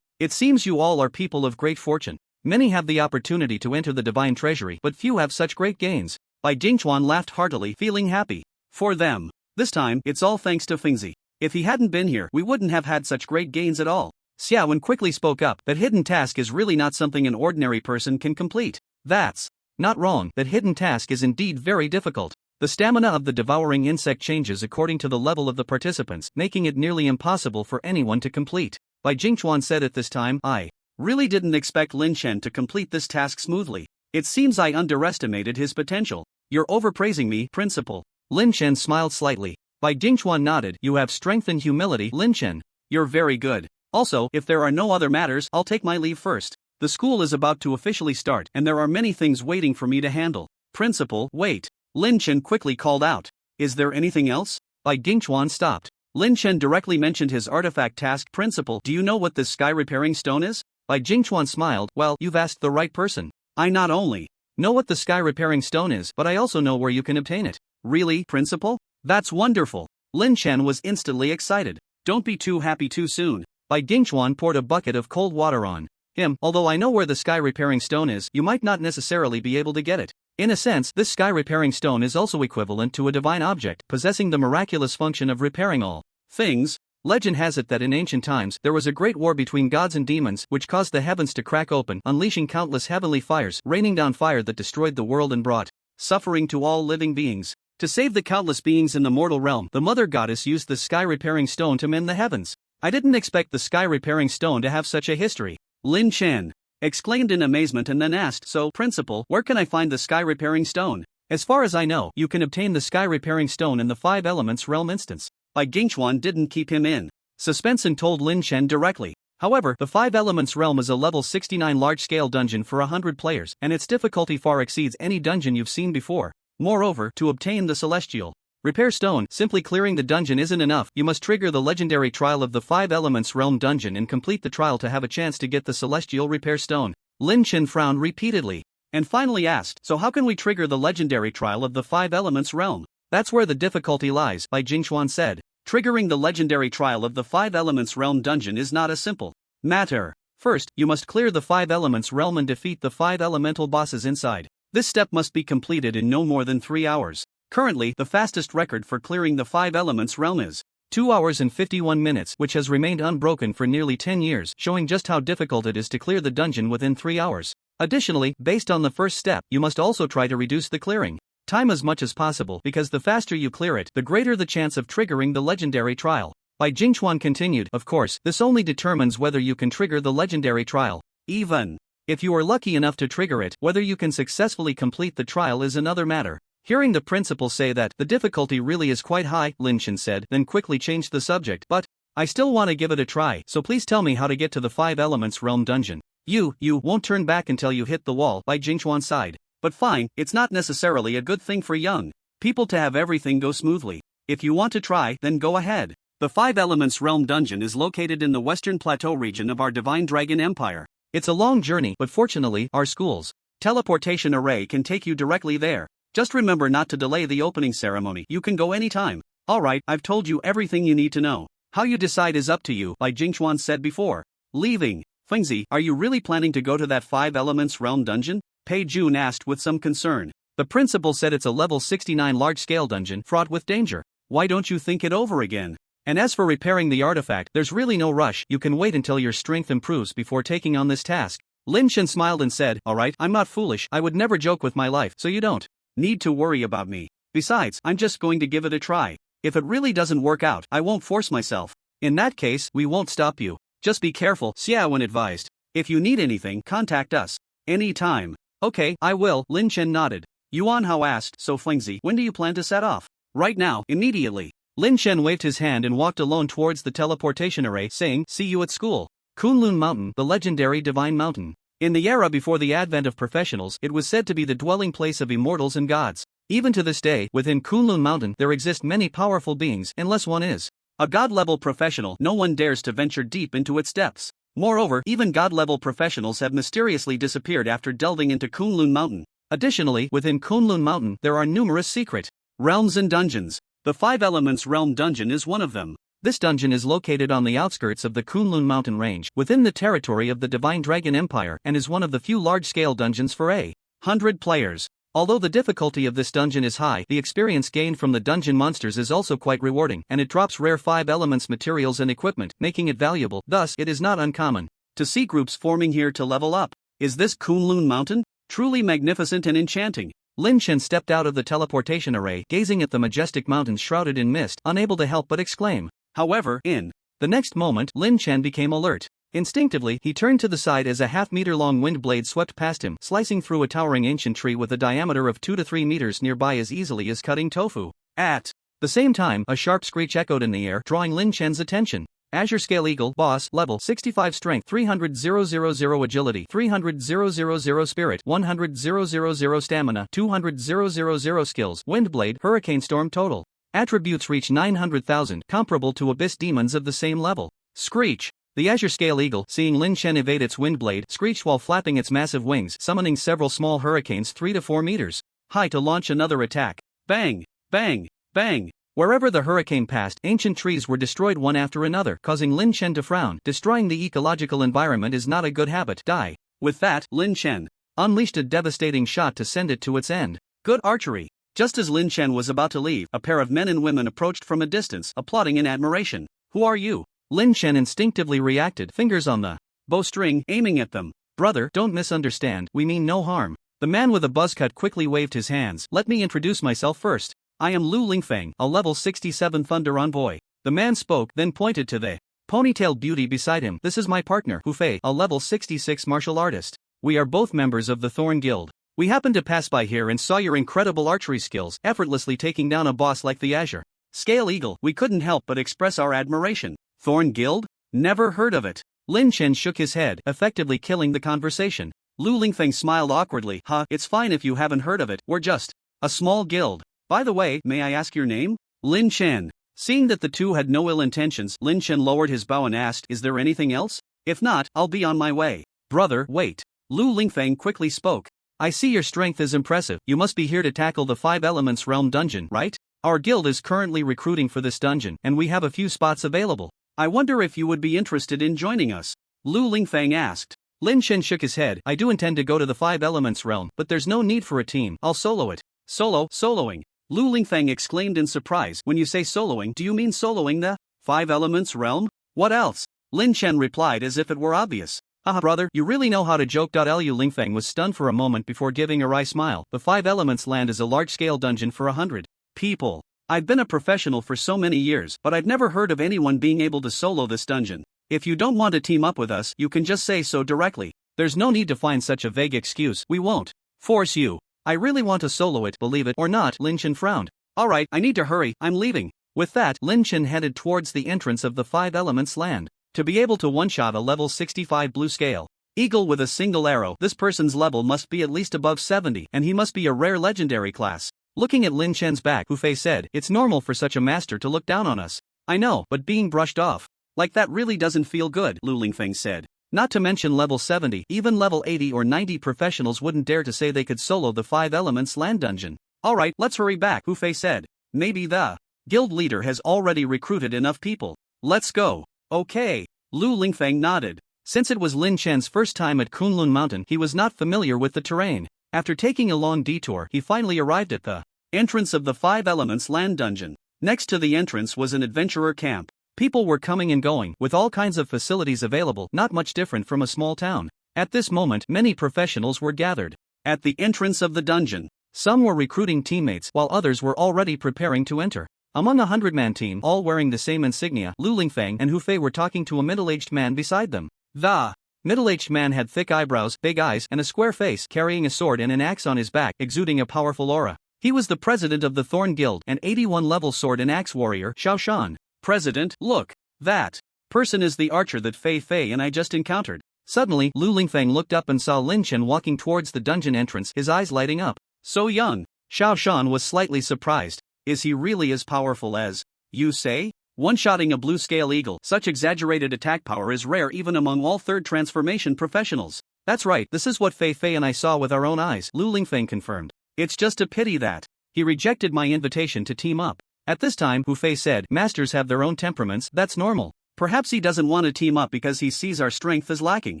It seems you all are people of great fortune. Many have the opportunity to enter the divine treasury, but few have such great gains. Bai Jingchuan laughed heartily, feeling happy for them. This time, it's all thanks to Fingzi. If he hadn't been here, we wouldn't have had such great gains at all. Xia Wen quickly spoke up. That hidden task is really not something an ordinary person can complete. That's not wrong. That hidden task is indeed very difficult. The stamina of the devouring insect changes according to the level of the participants, making it nearly impossible for anyone to complete. Bai Jingchuan said at this time, I really didn't expect Lin Chen to complete this task smoothly. It seems I underestimated his potential. You're overpraising me, principal. Lin Chen smiled slightly. Bai Jingchuan nodded. You have strength and humility, Lin Chen. You're very good. Also, if there are no other matters, I'll take my leave first. The school is about to officially start, and there are many things waiting for me to handle. Principal, wait. Lin Chen quickly called out. Is there anything else? Bai Jingchuan stopped. Lin Chen directly mentioned his artifact task. Principal, do you know what this sky repairing stone is? Bai Jingchuan smiled. Well, you've asked the right person. I not only know what the sky repairing stone is, but I also know where you can obtain it. Really, Principal? That's wonderful. Lin Chen was instantly excited. Don't be too happy too soon. Bai Jingchuan poured a bucket of cold water on him. Although I know where the sky repairing stone is, you might not necessarily be able to get it. In a sense, this sky repairing stone is also equivalent to a divine object, possessing the miraculous function of repairing all things. Legend has it that in ancient times there was a great war between gods and demons, which caused the heavens to crack open, unleashing countless heavenly fires, raining down fire that destroyed the world and brought suffering to all living beings. To save the countless beings in the mortal realm, the mother goddess used the sky repairing stone to mend the heavens. I didn't expect the sky repairing stone to have such a history. Lin Chen exclaimed in amazement and then asked, so, Principal, where can I find the sky repairing stone? As far as I know, you can obtain the sky repairing stone in the 5 Elements realm instance. Bai Jingchuan didn't keep him in suspense and told Lin Chen directly. However, the 5 Elements realm is a level 69 large-scale dungeon for 100 players, and its difficulty far exceeds any dungeon you've seen before. Moreover, to obtain the celestial repair stone, simply clearing the dungeon isn't enough. You must trigger the legendary trial of the 5 Elements realm dungeon and complete the trial to have a chance to get the celestial repair stone. Lin Chen frowned repeatedly and finally asked, so how can we trigger the legendary trial of the 5 Elements realm? That's where the difficulty lies, Bai Jingchuan said. Triggering the legendary trial of the 5 Elements realm dungeon is not a simple matter. First, you must clear the 5 Elements realm and defeat the 5 elemental bosses inside. This step must be completed in no more than 3 hours. Currently, the fastest record for clearing the 5 Elements realm is 2 hours and 51 minutes, which has remained unbroken for nearly 10 years, showing just how difficult it is to clear the dungeon within 3 hours. Additionally, based on the first step, you must also try to reduce the clearing time as much as possible, because the faster you clear it, the greater the chance of triggering the legendary trial. Bai Jingchuan continued, of course, this only determines whether you can trigger the legendary trial. Even if you are lucky enough to trigger it, whether you can successfully complete the trial is another matter. Hearing the principal say that the difficulty really is quite high, Lin Chen said, then quickly changed the subject. But I still want to give it a try, so please tell me how to get to the 5 Elements realm dungeon. You won't turn back until you hit the wall, Bai Jingchuan sighed. But fine, it's not necessarily a good thing for young people to have everything go smoothly. If you want to try, then go ahead. The 5 Elements realm dungeon is located in the western plateau region of our Divine Dragon Empire. It's a long journey, but fortunately, our school's teleportation array can take you directly there. Just remember not to delay the opening ceremony. You can go anytime. Alright, I've told you everything you need to know. How you decide is up to you, Bai Jingchuan said before leaving. Fengzi, are you really planning to go to that 5 Elements realm dungeon? Pei Jun asked with some concern. The principal said it's a level 69 large-scale dungeon fraught with danger. Why don't you think it over again? And as for repairing the artifact, there's really no rush. You can wait until your strength improves before taking on this task. Lin Chen smiled and said, alright, I'm not foolish. I would never joke with my life, so you don't need to worry about me. Besides, I'm just going to give it a try. If it really doesn't work out, I won't force myself. In that case, we won't stop you. Just be careful, Xiaowen advised. If you need anything, contact us anytime. Okay, I will, Lin Chen nodded. Yuan Hao asked, so Fengzi, when do you plan to set off? Right now, immediately. Lin Chen waved his hand and walked alone towards the teleportation array, saying, see you at school. Kunlun Mountain, the legendary divine mountain. In the era before the advent of professionals, it was said to be the dwelling place of immortals and gods. Even to this day, within Kunlun Mountain there exist many powerful beings, unless one is a god-level professional. No one dares to venture deep into its depths. Moreover, even god-level professionals have mysteriously disappeared after delving into Kunlun Mountain. Additionally, within Kunlun Mountain there are numerous secret realms and dungeons. The 5 Elements realm dungeon is one of them. This dungeon is located on the outskirts of the Kunlun Mountain range, within the territory of the Divine Dragon Empire, and is one of the few large-scale dungeons for 100 players. Although the difficulty of this dungeon is high, the experience gained from the dungeon monsters is also quite rewarding, and it drops rare 5 Elements materials and equipment, making it valuable. Thus, it is not uncommon to see groups forming here to level up. Is this Kunlun Mountain? Truly magnificent and enchanting. Lin Chen stepped out of the teleportation array, gazing at the majestic mountains shrouded in mist, unable to help but exclaim. However, in the next moment, Lin Chen became alert. Instinctively, he turned to the side as a half-meter-long wind blade swept past him, slicing through a towering ancient tree with a diameter of 2 to 3 meters nearby as easily as cutting tofu. At the same time, a sharp screech echoed in the air, drawing Lin Chen's attention. Azure Scale Eagle, Boss, Level 65 Strength, 300,000 Agility, 300,000 Spirit, 100,000 Stamina, 200,000 Skills, Windblade, Hurricane Storm Total. Attributes reach 900,000, comparable to Abyss Demons of the same level. Screech. The Azure Scale Eagle, seeing Lin Chen evade its Windblade, screeched while flapping its massive wings, summoning several small hurricanes 3 to 4 meters high to launch another attack. Bang! Bang! Bang! Wherever the hurricane passed, ancient trees were destroyed one after another, causing Lin Chen to frown. Destroying the ecological environment is not a good habit. Die. With that, Lin Chen unleashed a devastating shot to send it to its end. Good archery. Just as Lin Chen was about to leave, a pair of men and women approached from a distance, applauding in admiration. Who are you? Lin Chen instinctively reacted, fingers on the bowstring, aiming at them. Brother, don't misunderstand, we mean no harm. The man with a buzzcut quickly waved his hands. Let me introduce myself first. I am Lu Lingfeng, a level 67 Thunder Envoy. The man spoke, then pointed to the ponytailed beauty beside him. This is my partner, Hu Fei, a level 66 martial artist. We are both members of the Thorn Guild. We happened to pass by here and saw your incredible archery skills, effortlessly taking down a boss like the Azure Scale Eagle. We couldn't help but express our admiration. Thorn Guild? Never heard of it. Lin Chen shook his head, effectively killing the conversation. Lu Lingfeng smiled awkwardly. It's fine if you haven't heard of it, we're just a small guild. By the way, may I ask your name? Lin Chen. Seeing that the two had no ill intentions, Lin Chen lowered his bow and asked, is there anything else? If not, I'll be on my way. Brother, wait. Lu Lingfeng quickly spoke. I see your strength is impressive. You must be here to tackle the 5 Elements Realm dungeon, right? Our guild is currently recruiting for this dungeon, and we have a few spots available. I wonder if you would be interested in joining us? Lu Lingfeng asked. Lin Chen shook his head. I do intend to go to the 5 Elements Realm, but there's no need for a team. I'll solo it. Soloing. Lu Lingfeng exclaimed in surprise. When you say soloing, do you mean soloing the 5 Elements Realm? What else? Lin Chen replied as if it were obvious. Haha brother, you really know how to joke. Lu Lingfeng was stunned for a moment before giving a wry smile. The 5 Elements Land is a large-scale dungeon for 100 people. I've been a professional for so many years, but I've never heard of anyone being able to solo this dungeon. If you don't want to team up with us, you can just say so directly. There's no need to find such a vague excuse. We won't force you. I really want to solo it, believe it or not. Lin Chen frowned. Alright, I need to hurry, I'm leaving. With that, Lin Chen headed towards the entrance of the 5 Elements Land. To be able to one-shot a level 65 blue scale eagle with a single arrow, this person's level must be at least above 70, and he must be a rare legendary class. Looking at Lin Chen's back, Hu Fei said, it's normal for such a master to look down on us. I know, but being brushed off like that really doesn't feel good, Lu Lingfeng said. Not to mention level 70, even level 80 or 90 professionals wouldn't dare to say they could solo the 5 Elements Land dungeon. Alright, let's hurry back, Hu Fei said. Maybe the guild leader has already recruited enough people. Let's go. Okay. Lu Lingfeng nodded. Since it was Lin Chen's first time at Kunlun Mountain, he was not familiar with the terrain. After taking a long detour, he finally arrived at the entrance of the 5 Elements Land dungeon. Next to the entrance was an adventurer camp. People were coming and going, with all kinds of facilities available, not much different from a small town. At this moment, many professionals were gathered at the entrance of the dungeon. Some were recruiting teammates, while others were already preparing to enter. Among a 100-man team, all wearing the same insignia, Lu Lingfeng and Hu Fei were talking to a middle-aged man beside them. The middle-aged man had thick eyebrows, big eyes, and a square face, carrying a sword and an axe on his back, exuding a powerful aura. He was the president of the Thorn Guild, an 81-level sword and axe warrior, Xiao Shan. President, look. That person is the archer that Fei and I just encountered. Suddenly, Lu Lingfeng looked up and saw Lin Chen walking towards the dungeon entrance, his eyes lighting up. So young. Xiao Shan was slightly surprised. Is he really as powerful as you say? One-shotting a blue scale eagle, such exaggerated attack power is rare even among all third transformation professionals. That's right, this is what Fei and I saw with our own eyes, Lu Lingfeng confirmed. It's just a pity that he rejected my invitation to team up. At this time, Hu Fei said, masters have their own temperaments, that's normal. Perhaps he doesn't want to team up because he sees our strength as lacking.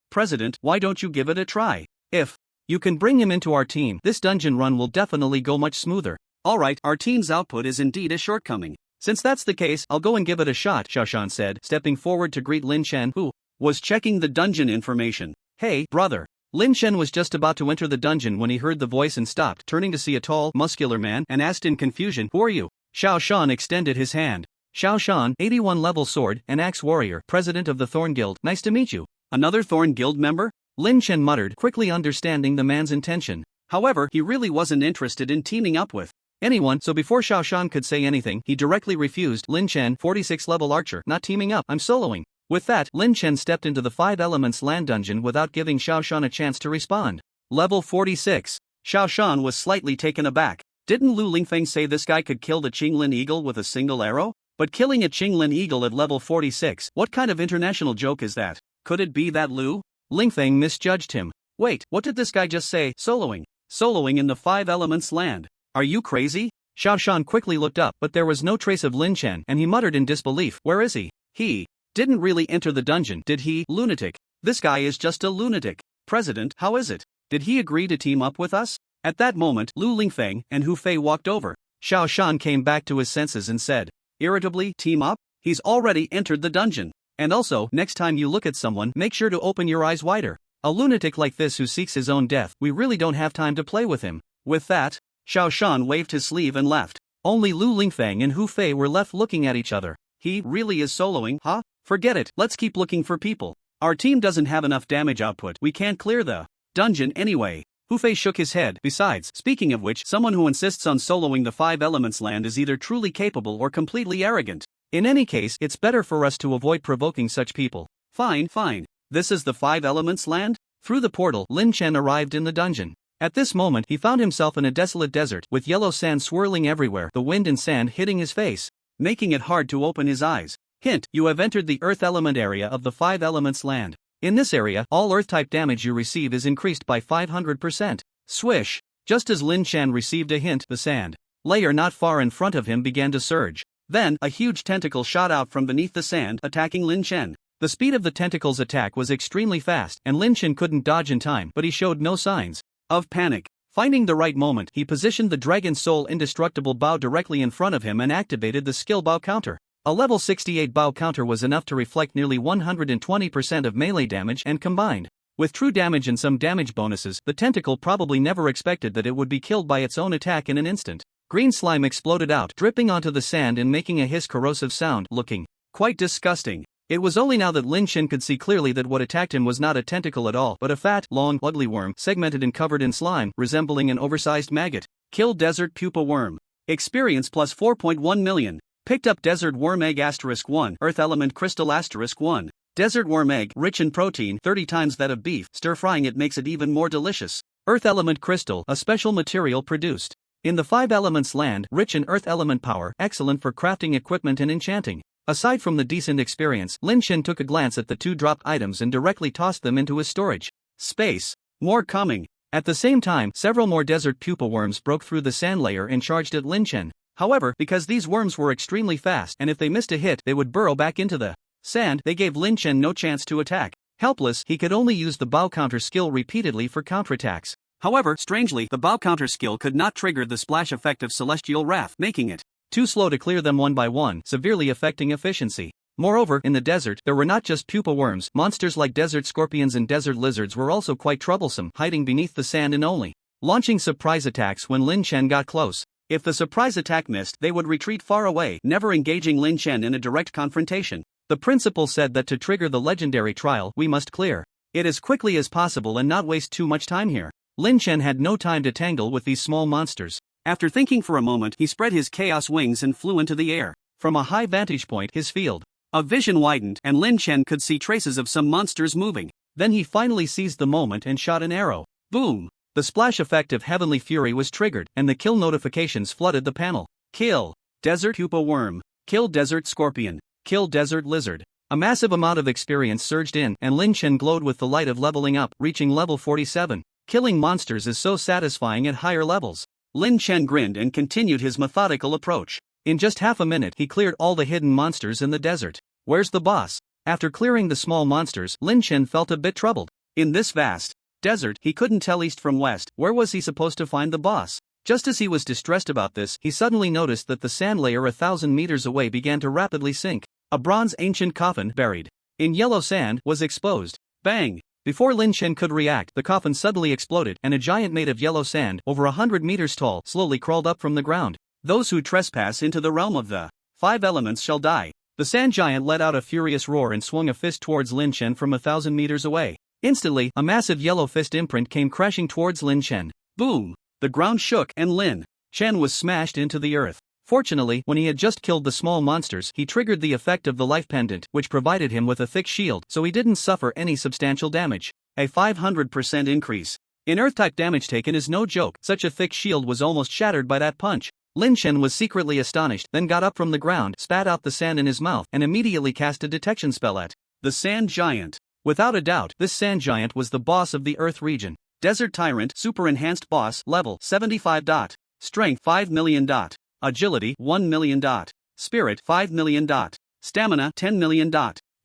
President, why don't you give it a try? If you can bring him into our team, this dungeon run will definitely go much smoother. Alright, our team's output is indeed a shortcoming. Since that's the case, I'll go and give it a shot, Xiao Shan said, stepping forward to greet Lin Chen, who was checking the dungeon information. Hey, brother. Lin Chen was just about to enter the dungeon when he heard the voice and stopped, turning to see a tall, muscular man, and asked in confusion, who are you? Xiao Shan extended his hand. Xiao Shan, 81-level sword and axe warrior, president of the Thorn Guild, nice to meet you. Another Thorn Guild member? Lin Chen muttered, quickly understanding the man's intention. However, he really wasn't interested in teaming up with anyone, so before Xiao Shan could say anything, he directly refused. Lin Chen, 46 level archer, not teaming up, I'm soloing. With that, Lin Chen stepped into the 5 Elements land dungeon without giving Xiao Shan a chance to respond. Level 46. Xiao Shan was slightly taken aback. Didn't Lu Lingfeng say this guy could kill the Qinglin eagle with a single arrow? But killing a Qinglin eagle at level 46, what kind of international joke is that? Could it be that Lu Lingfeng misjudged him? Wait, what did this guy just say? Soloing. Soloing in the 5 Elements land. Are you crazy? Xiao Shan quickly looked up, but there was no trace of Lin Chen, and he muttered in disbelief. Where is he? He didn't really enter the dungeon, did he? Lunatic. This guy is just a lunatic. President, how is it? Did he agree to team up with us? At that moment, Lu Lingfeng and Hu Fei walked over. Xiao Shan came back to his senses and said, irritably, team up? He's already entered the dungeon. And also, next time you look at someone, make sure to open your eyes wider. A lunatic like this who seeks his own death, we really don't have time to play with him. With that, Xiao Shan waved his sleeve and left. Only Lu Lingfeng and Hu Fei were left looking at each other. He really is soloing, huh? Forget it, let's keep looking for people. Our team doesn't have enough damage output, we can't clear the dungeon anyway. Hu Fei shook his head. Besides, speaking of which, someone who insists on soloing the 5 Elements land is either truly capable or completely arrogant. In any case, it's better for us to avoid provoking such people. Fine. This is the 5 Elements land? Through the portal, Lin Chen arrived in the dungeon. At this moment, he found himself in a desolate desert, with yellow sand swirling everywhere, the wind and sand hitting his face, making it hard to open his eyes. Hint, you have entered the Earth element area of the 5 Elements land. In this area, all Earth-type damage you receive is increased by 500%. Swish! Just as Lin Chen received a hint, the sand layer not far in front of him began to surge. Then, a huge tentacle shot out from beneath the sand, attacking Lin Chen. The speed of the tentacle's attack was extremely fast, and Lin Chen couldn't dodge in time, but he showed no signs of panic. Finding the right moment, he positioned the Dragon Soul Indestructible Bow directly in front of him and activated the skill bow counter. A level 68 bow counter was enough to reflect nearly 120% of melee damage, and combined with true damage and some damage bonuses, the tentacle probably never expected that it would be killed by its own attack in an instant. Green slime exploded out, dripping onto the sand and making a corrosive sound, looking quite disgusting. It was only now that Lin Chen could see clearly that what attacked him was not a tentacle at all, but a fat, long, ugly worm, segmented and covered in slime, resembling an oversized maggot. Kill Desert Pupa Worm. Experience plus 4.1 million. Picked up Desert Worm Egg *1, Earth Element Crystal *1. Desert Worm Egg, rich in protein, 30 times that of beef, stir-frying it makes it even more delicious. Earth Element Crystal, a special material produced in the 5 Elements land, rich in Earth Element power, excellent for crafting equipment and enchanting. Aside from the decent experience, Lin Chen took a glance at the 2 dropped items and directly tossed them into his storage space. More coming. At the same time, several more desert pupa worms broke through the sand layer and charged at Lin Chen. However, because these worms were extremely fast and if they missed a hit, they would burrow back into the sand, they gave Lin Chen no chance to attack. Helpless, he could only use the bow counter skill repeatedly for counterattacks. However, strangely, the bow counter skill could not trigger the splash effect of Celestial Wrath, making it too slow to clear them one by one, severely affecting efficiency. Moreover, in the desert, there were not just pupa worms, monsters like desert scorpions and desert lizards were also quite troublesome, hiding beneath the sand and only launching surprise attacks when Lin Chen got close. If the surprise attack missed, they would retreat far away, never engaging Lin Chen in a direct confrontation. The principal said that to trigger the legendary trial, we must clear it as quickly as possible and not waste too much time here. Lin Chen had no time to tangle with these small monsters. After thinking for a moment, he spread his chaos wings and flew into the air. From a high vantage point, his field of vision widened, and Lin Chen could see traces of some monsters moving. Then he finally seized the moment and shot an arrow. Boom! The splash effect of Heavenly Fury was triggered, and the kill notifications flooded the panel. Kill Desert Pupa Worm. Kill Desert Scorpion. Kill Desert Lizard. A massive amount of experience surged in, and Lin Chen glowed with the light of leveling up, reaching level 47. Killing monsters is so satisfying at higher levels. Lin Chen grinned and continued his methodical approach. In just half a minute, he cleared all the hidden monsters in the desert. Where's the boss? After clearing the small monsters, Lin Chen felt a bit troubled. In this vast desert, he couldn't tell east from west. Where was he supposed to find the boss? Just as he was distressed about this, he suddenly noticed that the sand layer 1,000 meters away began to rapidly sink. A bronze ancient coffin, buried in yellow sand, was exposed. Bang! Before Lin Chen could react, the coffin suddenly exploded, and a giant made of yellow sand, over 100 meters tall, slowly crawled up from the ground. Those who trespass into the realm of the 5 elements shall die. The sand giant let out a furious roar and swung a fist towards Lin Chen from 1,000 meters away. Instantly, a massive yellow fist imprint came crashing towards Lin Chen. Boom! The ground shook, and Lin Chen was smashed into the earth. Fortunately, when he had just killed the small monsters, he triggered the effect of the life pendant, which provided him with a thick shield, so he didn't suffer any substantial damage. A 500% increase in Earth-type damage taken is no joke. Such a thick shield was almost shattered by that punch. Lin Chen was secretly astonished, then got up from the ground, spat out the sand in his mouth, and immediately cast a detection spell at the Sand Giant. Without a doubt, this Sand Giant was the boss of the Earth region. Desert Tyrant Super Enhanced Boss Level 75. Strength 5 million. Agility 1 million. Spirit 5 million. Stamina 10 million.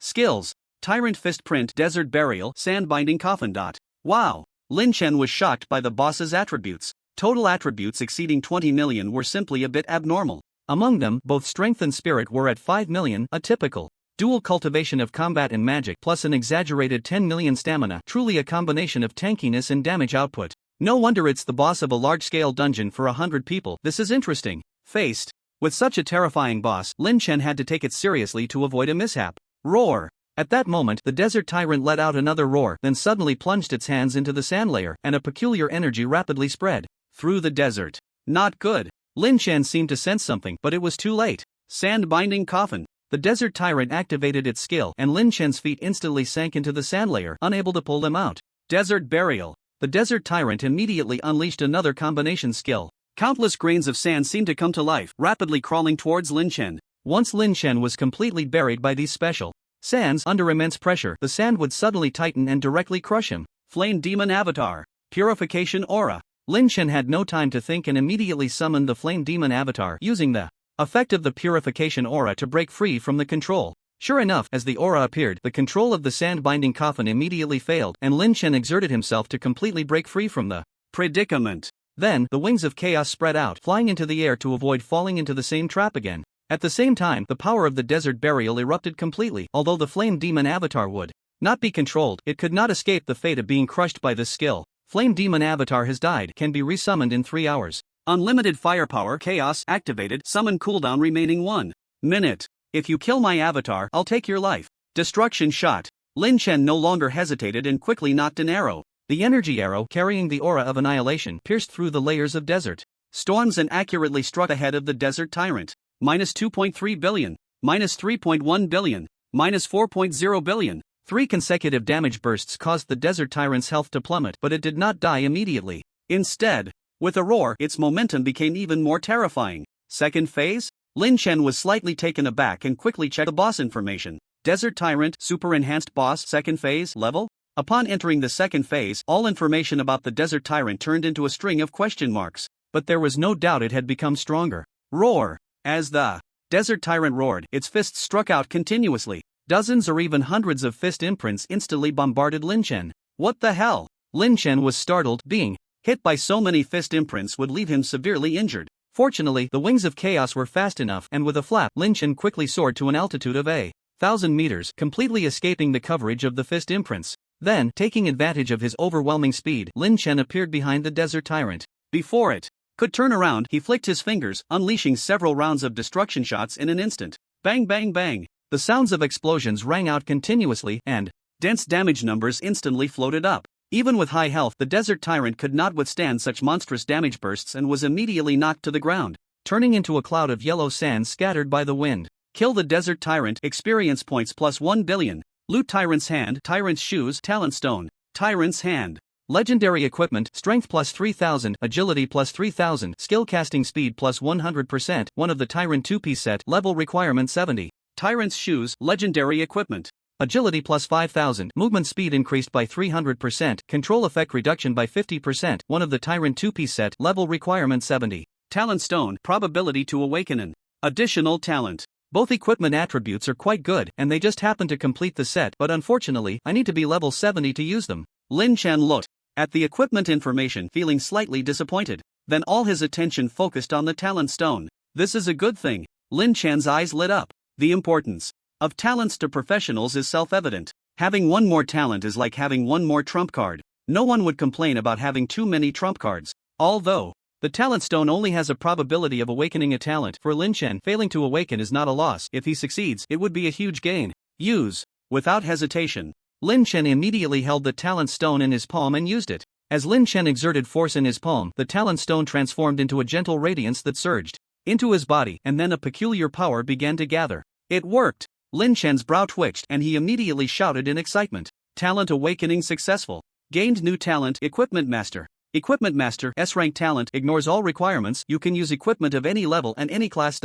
Skills: Tyrant Fist Print, Desert Burial, Sand Binding Coffin. Wow! Lin Chen was shocked by the boss's attributes. Total attributes exceeding 20 million were simply a bit abnormal. Among them, both strength and spirit were at 5 million, a typical dual cultivation of combat and magic, plus an exaggerated 10 million stamina, truly a combination of tankiness and damage output. No wonder it's the boss of a large-scale dungeon for 100 people. This is interesting. Faced with such a terrifying boss, Lin Chen had to take it seriously to avoid a mishap. Roar! At that moment, the Desert Tyrant let out another roar, then suddenly plunged its hands into the sand layer, and a peculiar energy rapidly spread through the desert. Not good. Lin Chen seemed to sense something, but it was too late. Sand Binding Coffin. The Desert Tyrant activated its skill, and Lin Chen's feet instantly sank into the sand layer, unable to pull them out. Desert Burial. The Desert Tyrant immediately unleashed another combination skill. Countless grains of sand seemed to come to life, rapidly crawling towards Lin Chen. Once Lin Chen was completely buried by these special sands, under immense pressure, the sand would suddenly tighten and directly crush him. Flame Demon Avatar. Purification Aura. Lin Chen had no time to think and immediately summoned the Flame Demon Avatar, using the effect of the Purification Aura to break free from the control. Sure enough, as the aura appeared, the control of the sand-binding coffin immediately failed, and Lin Chen exerted himself to completely break free from the predicament. Then, the wings of chaos spread out, flying into the air to avoid falling into the same trap again. At the same time, the power of the Desert Burial erupted completely. Although the Flame Demon Avatar would not be controlled, it could not escape the fate of being crushed by this skill. Flame Demon Avatar has died, can be resummoned in 3 hours. Unlimited firepower, chaos activated, summon cooldown remaining 1 minute. If you kill my avatar, I'll take your life. Destruction Shot. Lin Chen no longer hesitated and quickly knocked an arrow. The energy arrow, carrying the aura of annihilation, pierced through the layers of desert storms and accurately struck ahead of the Desert Tyrant. Minus 2.3 billion. Minus 3.1 billion. Minus 4.0 billion. 3 consecutive damage bursts caused the Desert Tyrant's health to plummet, but it did not die immediately. Instead, with a roar, its momentum became even more terrifying. Second phase? Lin Chen was slightly taken aback and quickly checked the boss information. Desert Tyrant, Super Enhanced Boss, second phase, level? Upon entering the second phase, all information about the Desert Tyrant turned into a string of question marks. But there was no doubt it had become stronger. Roar! As the Desert Tyrant roared, its fists struck out continuously. Dozens or even hundreds of fist imprints instantly bombarded Lin Chen. What the hell? Lin Chen was startled. Being hit by so many fist imprints would leave him severely injured. Fortunately, the wings of chaos were fast enough, and with a flap, Lin Chen quickly soared to an altitude of 1,000 meters, completely escaping the coverage of the fist imprints. Then, taking advantage of his overwhelming speed, Lin Chen appeared behind the Desert Tyrant. Before it could turn around, he flicked his fingers, unleashing several rounds of destruction shots in an instant. Bang bang bang! The sounds of explosions rang out continuously, and dense damage numbers instantly floated up. Even with high health, the Desert Tyrant could not withstand such monstrous damage bursts and was immediately knocked to the ground, turning into a cloud of yellow sand scattered by the wind. Kill the Desert Tyrant, experience points plus 1 billion. Loot Tyrant's Hand, Tyrant's Shoes, Talent Stone, Tyrant's Hand. Legendary equipment, strength plus 3000, agility plus 3000, skill casting speed plus 100%, one of the Tyrant 2-piece set, level requirement 70. Tyrant's Shoes, legendary equipment. Agility plus 5000, movement speed increased by 300%, control effect reduction by 50%, one of the Tyrant 2-piece set, level requirement 70. Talent Stone, probability to awaken an additional talent. Both equipment attributes are quite good, and they just happen to complete the set, but unfortunately, I need to be level 70 to use them. Lin Chen looked at the equipment information, feeling slightly disappointed. Then all his attention focused on the Talent Stone. This is a good thing. Lin Chen's eyes lit up. The importance of talents to professionals is self-evident. Having one more talent is like having one more trump card. No one would complain about having too many trump cards. Although the Talent Stone only has a probability of awakening a talent, for Lin Chen, failing to awaken is not a loss. If he succeeds, it would be a huge gain. Use. Without hesitation, Lin Chen immediately held the Talent Stone in his palm and used it. As Lin Chen exerted force in his palm, the talent stone transformed into a gentle radiance that surged into his body, and then a peculiar power began to gather. It worked! Lin Chen's brow twitched and he immediately shouted in excitement. Talent awakening successful. Gained new talent, Equipment Master. Equipment Master S-rank talent ignores all requirements. You can use equipment of any level and any class.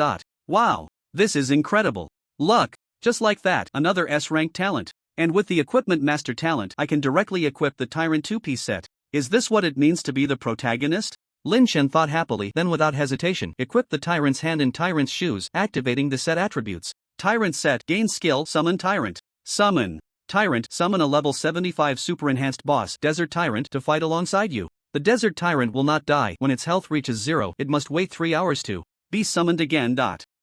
Wow! This is incredible. Luck! Just like that, another S-rank talent. And with the Equipment Master talent, I can directly equip the Tyrant 2-piece set. Is this what it means to be the protagonist? Lin Chen thought happily, then without hesitation, equipped the Tyrant's hand in Tyrant's shoes, activating the set attributes. Tyrant set, gain skill, summon Tyrant. Summon. Tyrant, summon a level 75 super enhanced boss, Desert Tyrant, to fight alongside you. The Desert Tyrant will not die. When its health reaches 0, it must wait 3 hours to be summoned again.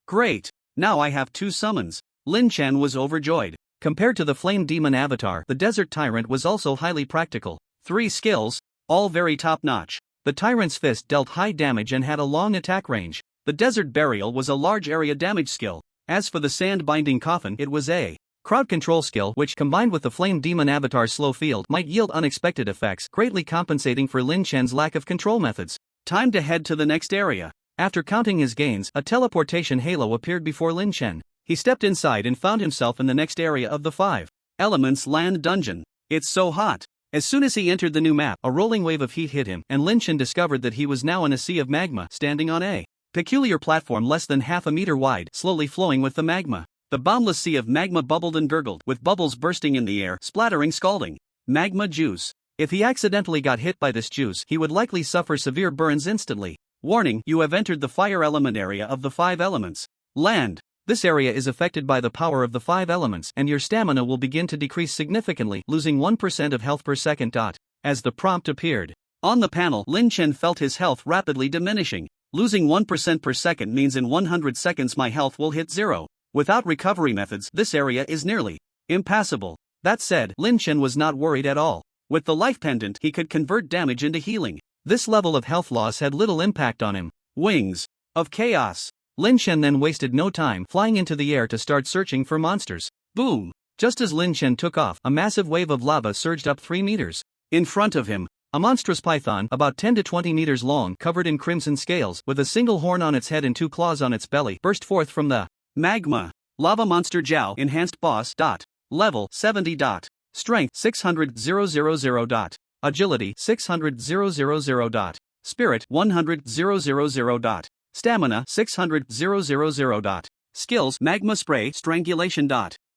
Great! Now I have 2 summons. Lin Chen was overjoyed. Compared to the Flame Demon avatar, the Desert Tyrant was also highly practical. 3 skills, all very top-notch. The Tyrant's fist dealt high damage and had a long attack range. The Desert Burial was a large area damage skill. As for the Sand Binding Coffin, it was a crowd control skill which, combined with the Flame Demon avatar's slow field, might yield unexpected effects, greatly compensating for Lin Chen's lack of control methods. Time to head to the next area. After counting his gains, a teleportation halo appeared before Lin Chen. He stepped inside and found himself in the next area of the 5 Elements Land Dungeon. It's so hot. As soon as he entered the new map, a rolling wave of heat hit him, and Lin Chen discovered that he was now in a sea of magma, standing on a peculiar platform less than half a meter wide, slowly flowing with the magma. The boundless sea of magma bubbled and gurgled, with bubbles bursting in the air, splattering scalding magma juice. If he accidentally got hit by this juice, he would likely suffer severe burns instantly. Warning, you have entered the fire element area of the 5 elements. Land. This area is affected by the power of the 5 elements, and your stamina will begin to decrease significantly, losing 1% of health per second. As the prompt appeared on the panel, Lin Chen felt his health rapidly diminishing. Losing 1% per second means in 100 seconds my health will hit 0. Without recovery methods, this area is nearly impassable. That said, Lin Chen was not worried at all. With the life pendant, he could convert damage into healing. This level of health loss had little impact on him. Wings of Chaos. Lin Chen then wasted no time flying into the air to start searching for monsters. Boom! Just as Lin Chen took off, a massive wave of lava surged up 3 meters. In front of him, a monstrous python, about 10 to 20 meters long, covered in crimson scales, with a single horn on its head and 2 claws on its belly, burst forth from the magma. Lava Monster Jiao, Enhanced Boss. Level 70. Strength 600,000. Agility 600,000. Spirit 100,000. Stamina 600,000. Skills Magma Spray, Strangulation.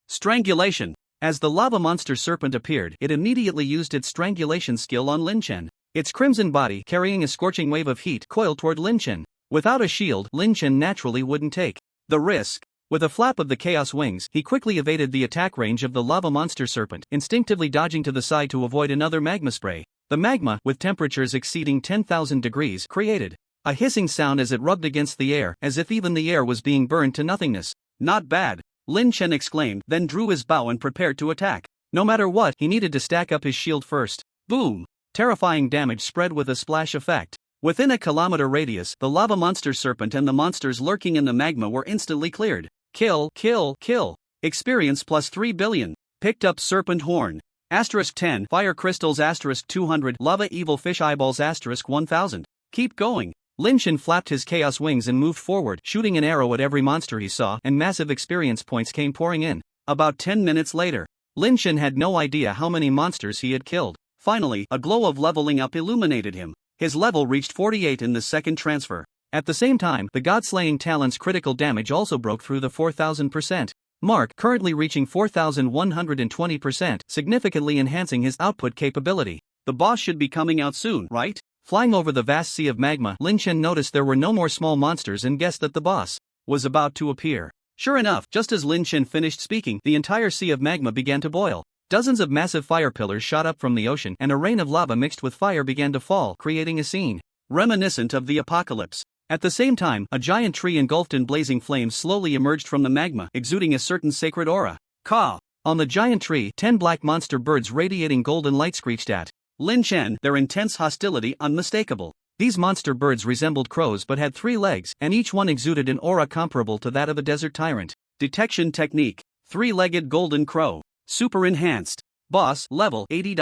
Strangulation. As the lava monster serpent appeared, it immediately used its strangulation skill on Lin Chen. Its crimson body, carrying a scorching wave of heat, coiled toward Lin Chen. Without a shield, Lin Chen naturally wouldn't take the risk. With a flap of the chaos wings, he quickly evaded the attack range of the lava monster serpent, instinctively dodging to the side to avoid another magma spray. The magma, with temperatures exceeding 10,000 degrees, created a hissing sound as it rubbed against the air, as if even the air was being burned to nothingness. Not bad, Lin Chen exclaimed, then drew his bow and prepared to attack. No matter what, he needed to stack up his shield first. Boom! Terrifying damage spread with a splash effect. Within a kilometer radius, the lava monster serpent and the monsters lurking in the magma were instantly cleared. Kill, kill, kill. Experience plus 3 billion. Picked up serpent horn. Asterisk 10. Fire crystals. Asterisk 200. Lava evil fish eyeballs. Asterisk 1000. Keep going. Lin Chen flapped his chaos wings and moved forward, shooting an arrow at every monster he saw, and massive experience points came pouring in. About 10 minutes later, Lin Chen had no idea how many monsters he had killed. Finally, a glow of leveling up illuminated him. His level reached 48 in the second transfer. At the same time, the God-slaying talent's critical damage also broke through the 4,000% mark, currently reaching 4,120%, significantly enhancing his output capability. The boss should be coming out soon, right? Flying over the vast sea of magma, Lin Chen noticed there were no more small monsters and guessed that the boss was about to appear. Sure enough, just as Lin Chen finished speaking, the entire sea of magma began to boil. Dozens of massive fire pillars shot up from the ocean, and a rain of lava mixed with fire began to fall, creating a scene reminiscent of the apocalypse. At the same time, a giant tree engulfed in blazing flames slowly emerged from the magma, exuding a certain sacred aura. Caw! On the giant tree, 10 black monster birds radiating golden light screeched at Lin Chen, their intense hostility unmistakable. These monster birds resembled crows but had 3 legs, and each one exuded an aura comparable to that of a desert tyrant. Detection technique. 3-legged golden crow. Super enhanced. Boss level 80.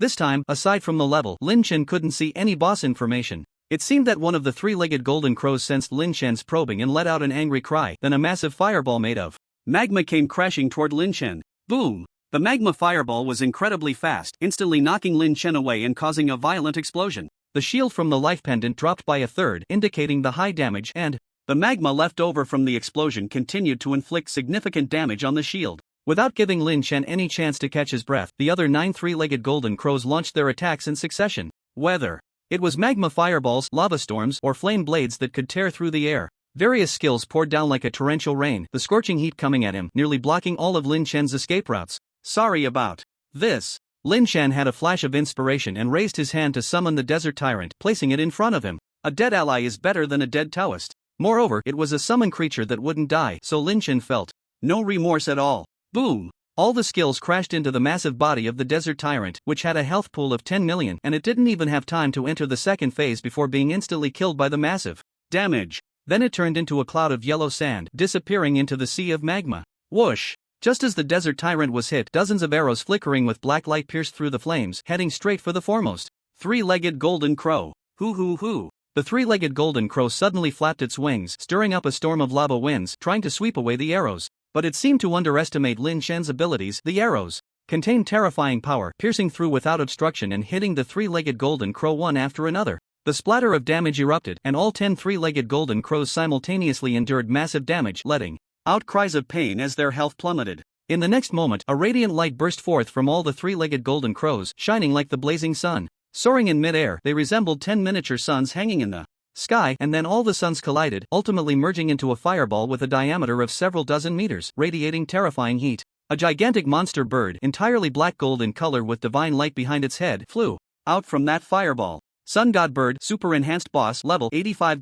This time, aside from the level, Lin Chen couldn't see any boss information. It seemed that one of the three-legged golden crows sensed Lin Chen's probing and let out an angry cry. Then a massive fireball made of magma came crashing toward Lin Chen. Boom! The magma fireball was incredibly fast, instantly knocking Lin Chen away and causing a violent explosion. The shield from the life pendant dropped by a third, indicating the high damage, and the magma left over from the explosion continued to inflict significant damage on the shield. Without giving Lin Chen any chance to catch his breath, the other 9 three-legged golden crows launched their attacks in succession. Whether it was magma fireballs, lava storms, or flame blades that could tear through the air, various skills poured down like a torrential rain, the scorching heat coming at him, nearly blocking all of Lin Chen's escape routes. Sorry about this. Lin Chen had a flash of inspiration and raised his hand to summon the desert tyrant, placing it in front of him. A dead ally is better than a dead Taoist. Moreover, it was a summoned creature that wouldn't die, so Lin Chen felt no remorse at all. Boom! All the skills crashed into the massive body of the desert tyrant, which had a health pool of 10 million, and it didn't even have time to enter the second phase before being instantly killed by the massive damage. Then it turned into a cloud of yellow sand, disappearing into the sea of magma. Whoosh! Just as the desert tyrant was hit, dozens of arrows flickering with black light pierced through the flames, heading straight for the foremost three-legged golden crow. Hoo. The three-legged golden crow suddenly flapped its wings, stirring up a storm of lava winds, trying to sweep away the arrows. But it seemed to underestimate Lin Chen's abilities. The arrows contained terrifying power, piercing through without obstruction and hitting the three-legged golden crow one after another. The splatter of damage erupted, and all 10 three-legged golden crows simultaneously endured massive damage, letting out cries of pain as their health plummeted. In the next moment, a radiant light burst forth from all the three-legged golden crows, shining like the blazing sun. Soaring in mid-air, they resembled 10 miniature suns hanging in the sky, and then all the suns collided, ultimately merging into a fireball with a diameter of several dozen meters, radiating terrifying heat. A gigantic monster bird, entirely black gold in color with divine light behind its head, flew out from that fireball. Sun God Bird, Super Enhanced Boss, Level 85.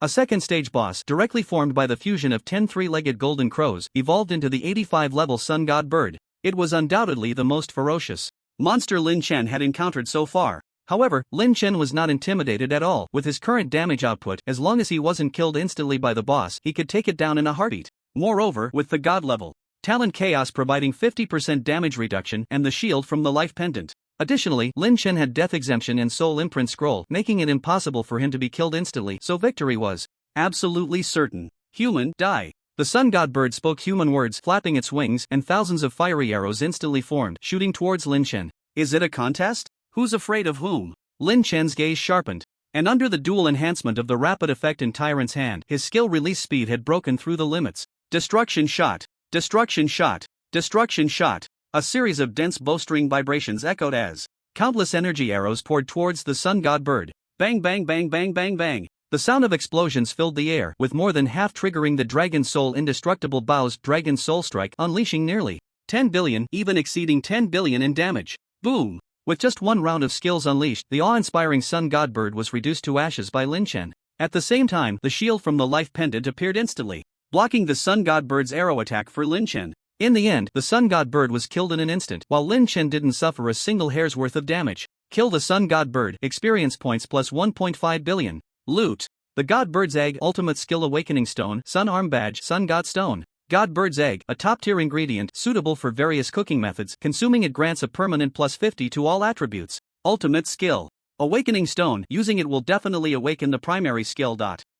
A second stage boss, directly formed by the fusion of 10 three-legged golden crows, evolved into the 85-level Sun God Bird. It was undoubtedly the most ferocious monster Lin Chen had encountered so far. However, Lin Chen was not intimidated at all. With his current damage output, as long as he wasn't killed instantly by the boss, he could take it down in a heartbeat. Moreover, with the God level Talent Chaos providing 50% damage reduction and the shield from the life pendant. Additionally, Lin Chen had death exemption and soul imprint scroll, making it impossible for him to be killed instantly, so victory was absolutely certain. Human, die. The Sun God Bird spoke human words, flapping its wings, and thousands of fiery arrows instantly formed, shooting towards Lin Chen. Is it a contest? Who's afraid of whom? Lin Chen's gaze sharpened, and under the dual enhancement of the rapid effect in Tyrant's hand, his skill release speed had broken through the limits. Destruction shot. Destruction shot. Destruction shot. A series of dense bowstring vibrations echoed as countless energy arrows poured towards the Sun God Bird. Bang bang bang bang bang bang. The sound of explosions filled the air, with more than half triggering the Dragon Soul Indestructible Bow's Dragon Soul Strike, unleashing nearly 10 billion, even exceeding 10 billion in damage. Boom! With just one round of skills unleashed, the awe-inspiring Sun God Bird was reduced to ashes by Lin Chen. At the same time, the shield from the life pendant appeared instantly, blocking the Sun God Bird's arrow attack for Lin Chen. In the end, the Sun God Bird was killed in an instant, while Lin Chen didn't suffer a single hair's worth of damage. Kill the Sun God Bird, experience points plus 1.5 billion. Loot. The God Bird's Egg, Ultimate Skill Awakening Stone, Sun Arm Badge, Sun God Stone. God Bird's Egg, a top-tier ingredient, suitable for various cooking methods. Consuming it grants a permanent plus 50 to all attributes. Ultimate Skill. Awakening Stone, using it will definitely awaken the primary skill.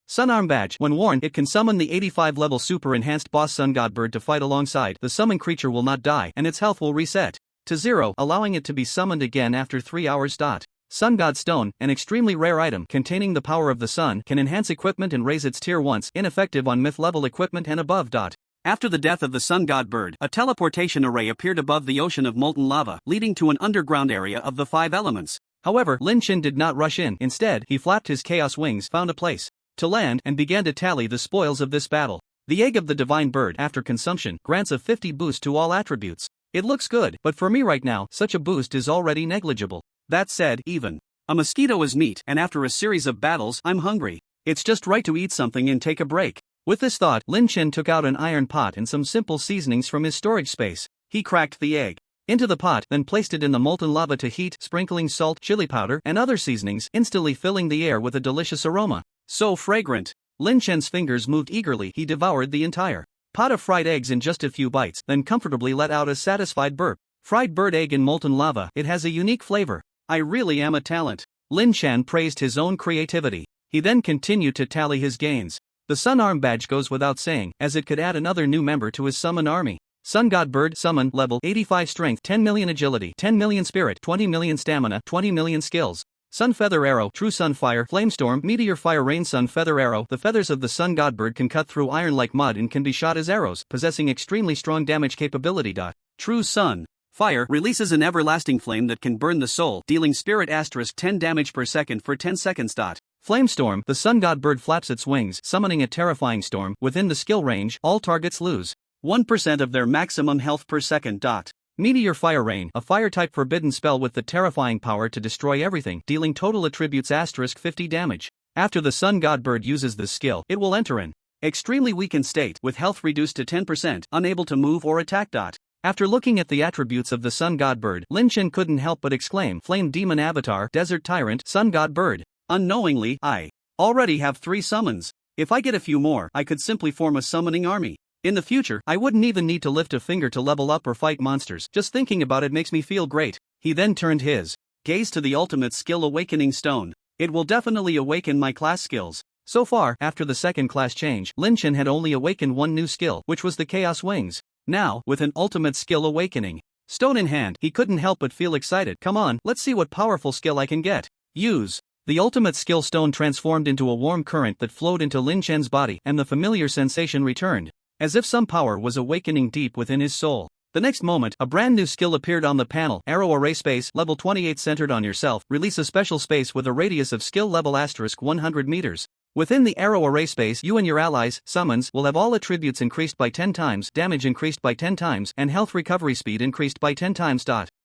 Sun Arm Badge, when worn, it can summon the 85-level super enhanced boss Sun God Bird to fight alongside. The summoned creature will not die, and its health will reset to 0, allowing it to be summoned again after 3 hours. Sun God Stone, an extremely rare item containing the power of the sun, can enhance equipment and raise its tier once, ineffective on myth-level equipment and above. After the death of the Sun God Bird, a teleportation array appeared above the ocean of molten lava, leading to an underground area of the 5 elements. However, Lin Chen did not rush in. Instead, he flapped his chaos wings, found a place to land, and began to tally the spoils of this battle. The egg of the divine bird, after consumption, grants a 50 boost to all attributes. It looks good, but for me right now, such a boost is already negligible. That said, even a mosquito is meat, and after a series of battles, I'm hungry. It's just right to eat something and take a break. With this thought, Lin Chen took out an iron pot and some simple seasonings from his storage space. He cracked the egg into the pot, then placed it in the molten lava to heat, sprinkling salt, chili powder, and other seasonings, instantly filling the air with a delicious aroma. So fragrant. Lin Chen's fingers moved eagerly. He devoured the entire pot of fried eggs in just a few bites, then comfortably let out a satisfied burp. Fried bird egg in molten lava. It has a unique flavor. I really am a talent. Lin Chen praised his own creativity. He then continued to tally his gains. The Sun Arm badge goes without saying, as it could add another new member to his summon army. Sun God Bird Summon Level 85 Strength 10 million Agility 10 million Spirit 20 million Stamina 20 million Skills. Sun Feather Arrow True Sun Fire Flamestorm Meteor Fire Rain Sun Feather Arrow. The feathers of the Sun God Bird can cut through iron like mud and can be shot as arrows, possessing extremely strong damage capability. True Sun Fire releases an everlasting flame that can burn the soul, dealing Spirit * 10 damage per second for 10 seconds. Flamestorm. The Sun God Bird flaps its wings, summoning a terrifying storm. Within the skill range, all targets lose 1% of their maximum health per second. Meteor Fire Rain. A fire-type forbidden spell with the terrifying power to destroy everything, dealing total attributes * 50 damage. After the Sun God Bird uses this skill, it will enter an extremely weakened state, with health reduced to 10%, unable to move or attack. After looking at the attributes of the Sun God Bird, Lin Chen couldn't help but exclaim, Flame Demon Avatar, Desert Tyrant, Sun God Bird. Unknowingly, I already have 3 summons. If I get a few more, I could simply form a summoning army. In the future, I wouldn't even need to lift a finger to level up or fight monsters. Just thinking about it makes me feel great. He then turned his gaze to the ultimate skill Awakening Stone. It will definitely awaken my class skills. So far, after the second class change, Lin Chen had only awakened one new skill, which was the Chaos Wings. Now, with an ultimate skill Awakening Stone in hand, he couldn't help but feel excited. Come on, let's see what powerful skill I can get. Use. The ultimate skill stone transformed into a warm current that flowed into Lin Chen's body, and the familiar sensation returned, as if some power was awakening deep within his soul. The next moment, a brand new skill appeared on the panel. Arrow Array Space, level 28 centered on yourself. Release a special space with a radius of skill level * 100 meters. Within the Arrow Array Space, you and your allies, summons, will have all attributes increased by 10 times, damage increased by 10 times, and health recovery speed increased by 10 times.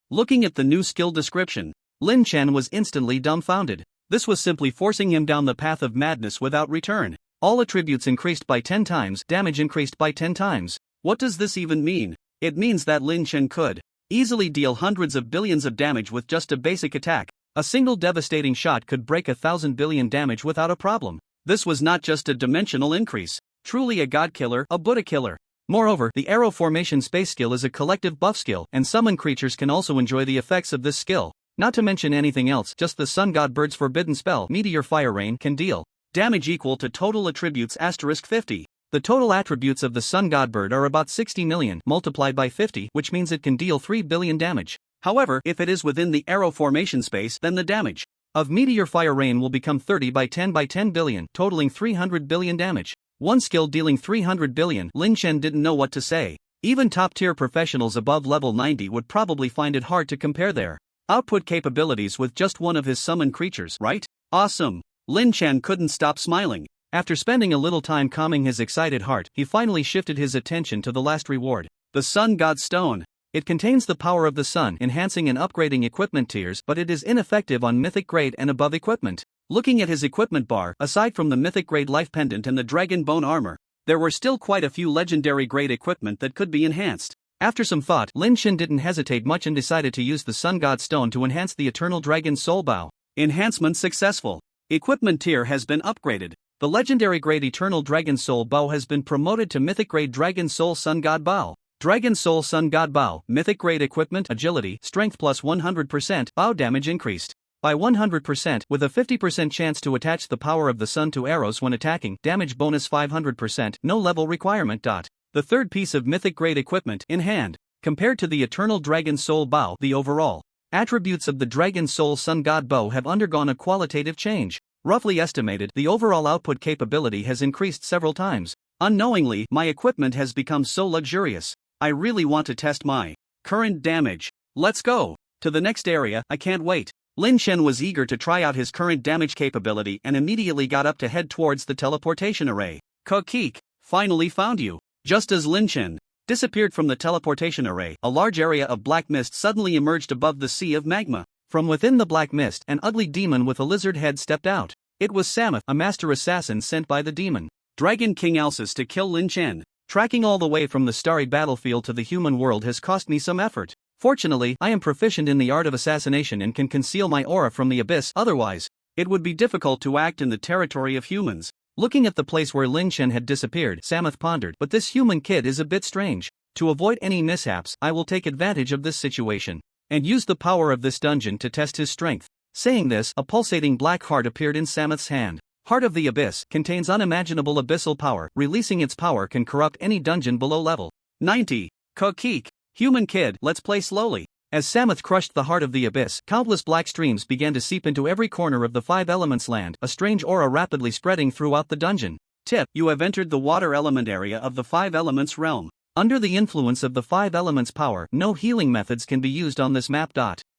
Looking at the new skill description, Lin Chen was instantly dumbfounded. This was simply forcing him down the path of madness without return. All attributes increased by 10 times, damage increased by 10 times. What does this even mean? It means that Lin Chen could easily deal hundreds of billions of damage with just a basic attack. A single devastating shot could break 1,000 billion damage without a problem. This was not just a dimensional increase, truly a god killer, a Buddha killer. Moreover, the Arrow Formation Space skill is a collective buff skill, and summon creatures can also enjoy the effects of this skill. Not to mention anything else, just the Sun God Bird's forbidden spell, Meteor Fire Rain, can deal damage equal to total attributes * 50. The total attributes of the Sun God Bird are about 60 million, multiplied by 50, which means it can deal 3 billion damage. However, if it is within the Arrow Formation Space, then the damage of Meteor Fire Rain will become 30 by 10 by 10 billion, totaling 300 billion damage. One skill dealing 300 billion, Lin Chen didn't know what to say. Even top-tier professionals above level 90 would probably find it hard to compare their output capabilities with just one of his summoned creatures, right? Awesome! Lin Chen couldn't stop smiling. After spending a little time calming his excited heart, he finally shifted his attention to the last reward, the Sun God Stone. It contains the power of the sun, enhancing and upgrading equipment tiers, but it is ineffective on mythic grade and above equipment. Looking at his equipment bar, aside from the mythic grade life pendant and the dragon bone armor, there were still quite a few legendary grade equipment that could be enhanced. After some thought, Lin Chen didn't hesitate much and decided to use the Sun God Stone to enhance the Eternal Dragon Soul Bow. Enhancement successful. Equipment tier has been upgraded. The legendary grade Eternal Dragon Soul Bow has been promoted to mythic grade Dragon Soul Sun God Bow. Dragon Soul Sun God Bow, mythic grade equipment, agility, strength plus 100%, bow damage increased by 100%, with a 50% chance to attach the power of the sun to arrows when attacking, damage bonus 500%, no level requirement. The third piece of mythic grade equipment, in hand. Compared to the Eternal Dragon Soul Bow, the overall attributes of the Dragon Soul Sun God Bow have undergone a qualitative change. Roughly estimated, the overall output capability has increased several times. Unknowingly, my equipment has become so luxurious. I really want to test my current damage. Let's go to the next area, I can't wait. Lin Chen was eager to try out his current damage capability and immediately got up to head towards the teleportation array. Kokik, finally found you. Just as Lin Chen disappeared from the teleportation array, a large area of black mist suddenly emerged above the sea of magma. From within the black mist, an ugly demon with a lizard head stepped out. It was Samuth, a master assassin sent by the demon Dragon King Alsus to kill Lin Chen. Tracking all the way from the starry battlefield to the human world has cost me some effort. Fortunately, I am proficient in the art of assassination and can conceal my aura from the abyss, otherwise, it would be difficult to act in the territory of humans. Looking at the place where Lin Chen had disappeared, Samuth pondered, but this human kid is a bit strange. To avoid any mishaps, I will take advantage of this situation and use the power of this dungeon to test his strength. Saying this, a pulsating black heart appeared in Samuth's hand. Heart of the Abyss contains unimaginable abyssal power. Releasing its power can corrupt any dungeon below level 90. Kokik. Human kid, let's play slowly. As Samuth crushed the heart of the abyss, countless black streams began to seep into every corner of the Five Elements land, a strange aura rapidly spreading throughout the dungeon. Tip: you have entered the water element area of the Five Elements realm. Under the influence of the Five Elements power, no healing methods can be used on this map.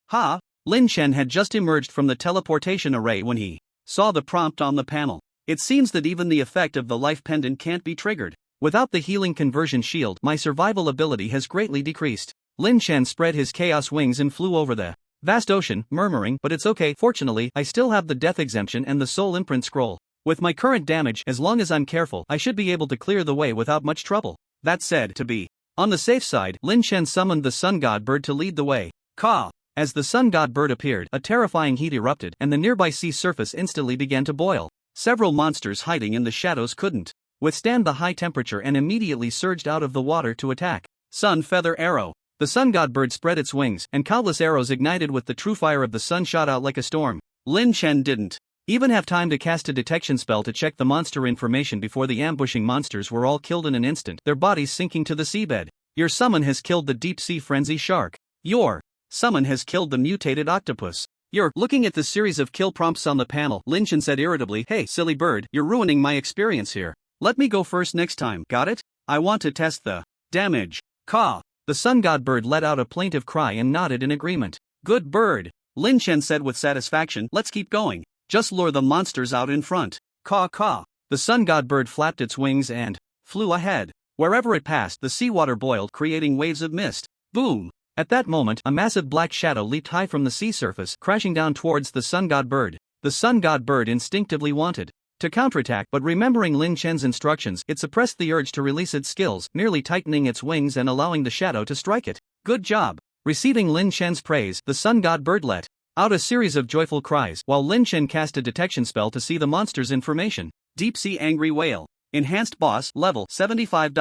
Ha! Lin Chen had just emerged from the teleportation array when he saw the prompt on the panel. It seems that even the effect of the life pendant can't be triggered. Without the healing conversion shield, my survival ability has greatly decreased. Lin Chen spread his chaos wings and flew over the vast ocean, murmuring, "But it's okay, fortunately, I still have the death exemption and the soul imprint scroll. With my current damage, as long as I'm careful, I should be able to clear the way without much trouble." That said, to be on the safe side, Lin Chen summoned the Sun God Bird to lead the way. Ka! As the Sun God Bird appeared, a terrifying heat erupted, and the nearby sea surface instantly began to boil. Several monsters hiding in the shadows couldn't withstand the high temperature and immediately surged out of the water to attack. Sun Feather Arrow. The Sun God Bird spread its wings, and countless arrows ignited with the true fire of the sun shot out like a storm. Lin Chen didn't even have time to cast a detection spell to check the monster information before the ambushing monsters were all killed in an instant, their bodies sinking to the seabed. Your summon has killed the deep-sea frenzy shark. Your summon has killed the mutated octopus. You're looking at the series of kill prompts on the panel. Lin Chen said irritably, "Hey, silly bird, you're ruining my experience here. Let me go first next time, got it? I want to test the damage." Ka! The Sun God Bird let out a plaintive cry and nodded in agreement. "Good bird," Lin Chen said with satisfaction. "Let's keep going. Just lure the monsters out in front." Ka ka. The Sun God Bird flapped its wings and flew ahead. Wherever it passed, the seawater boiled, creating waves of mist. Boom! At that moment, a massive black shadow leaped high from the sea surface, crashing down towards the Sun God Bird. The Sun God Bird instinctively wanted to counterattack, but remembering Lin Chen's instructions, it suppressed the urge to release its skills, merely tightening its wings and allowing the shadow to strike it. Good job! Receiving Lin Chen's praise, the Sun God Bird let out a series of joyful cries, while Lin Chen cast a detection spell to see the monster's information. Deep Sea Angry Whale. Enhanced Boss, Level 75.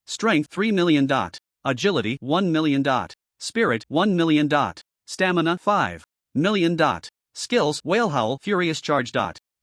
Strength 3 million. Agility 1 million. Spirit 1 million. Stamina 5 million. Skills: Whale Howl, Furious Charge.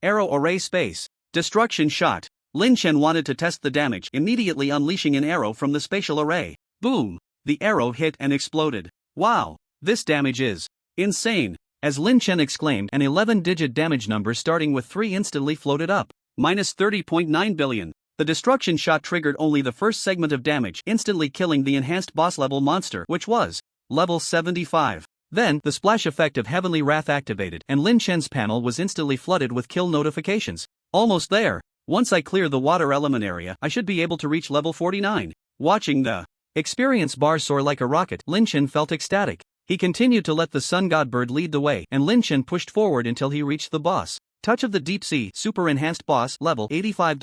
Arrow Array Space. Destruction Shot. Lin Chen wanted to test the damage, immediately unleashing an arrow from the spatial array. Boom! The arrow hit and exploded. Wow! This damage is insane! As Lin Chen exclaimed, an 11-digit damage number starting with 3 instantly floated up. Minus 30.9 billion. The destruction shot triggered only the first segment of damage, instantly killing the enhanced boss level monster, which was level 75. Then, the splash effect of Heavenly Wrath activated, and Lin Chen's panel was instantly flooded with kill notifications. Almost there. Once I clear the water element area, I should be able to reach level 49. Watching the experience bar soar like a rocket, Lin Chen felt ecstatic. He continued to let the Sun God Bird lead the way, and Lin Chen pushed forward until he reached the boss. Touch of the Deep Sea, Super Enhanced Boss, Level 85.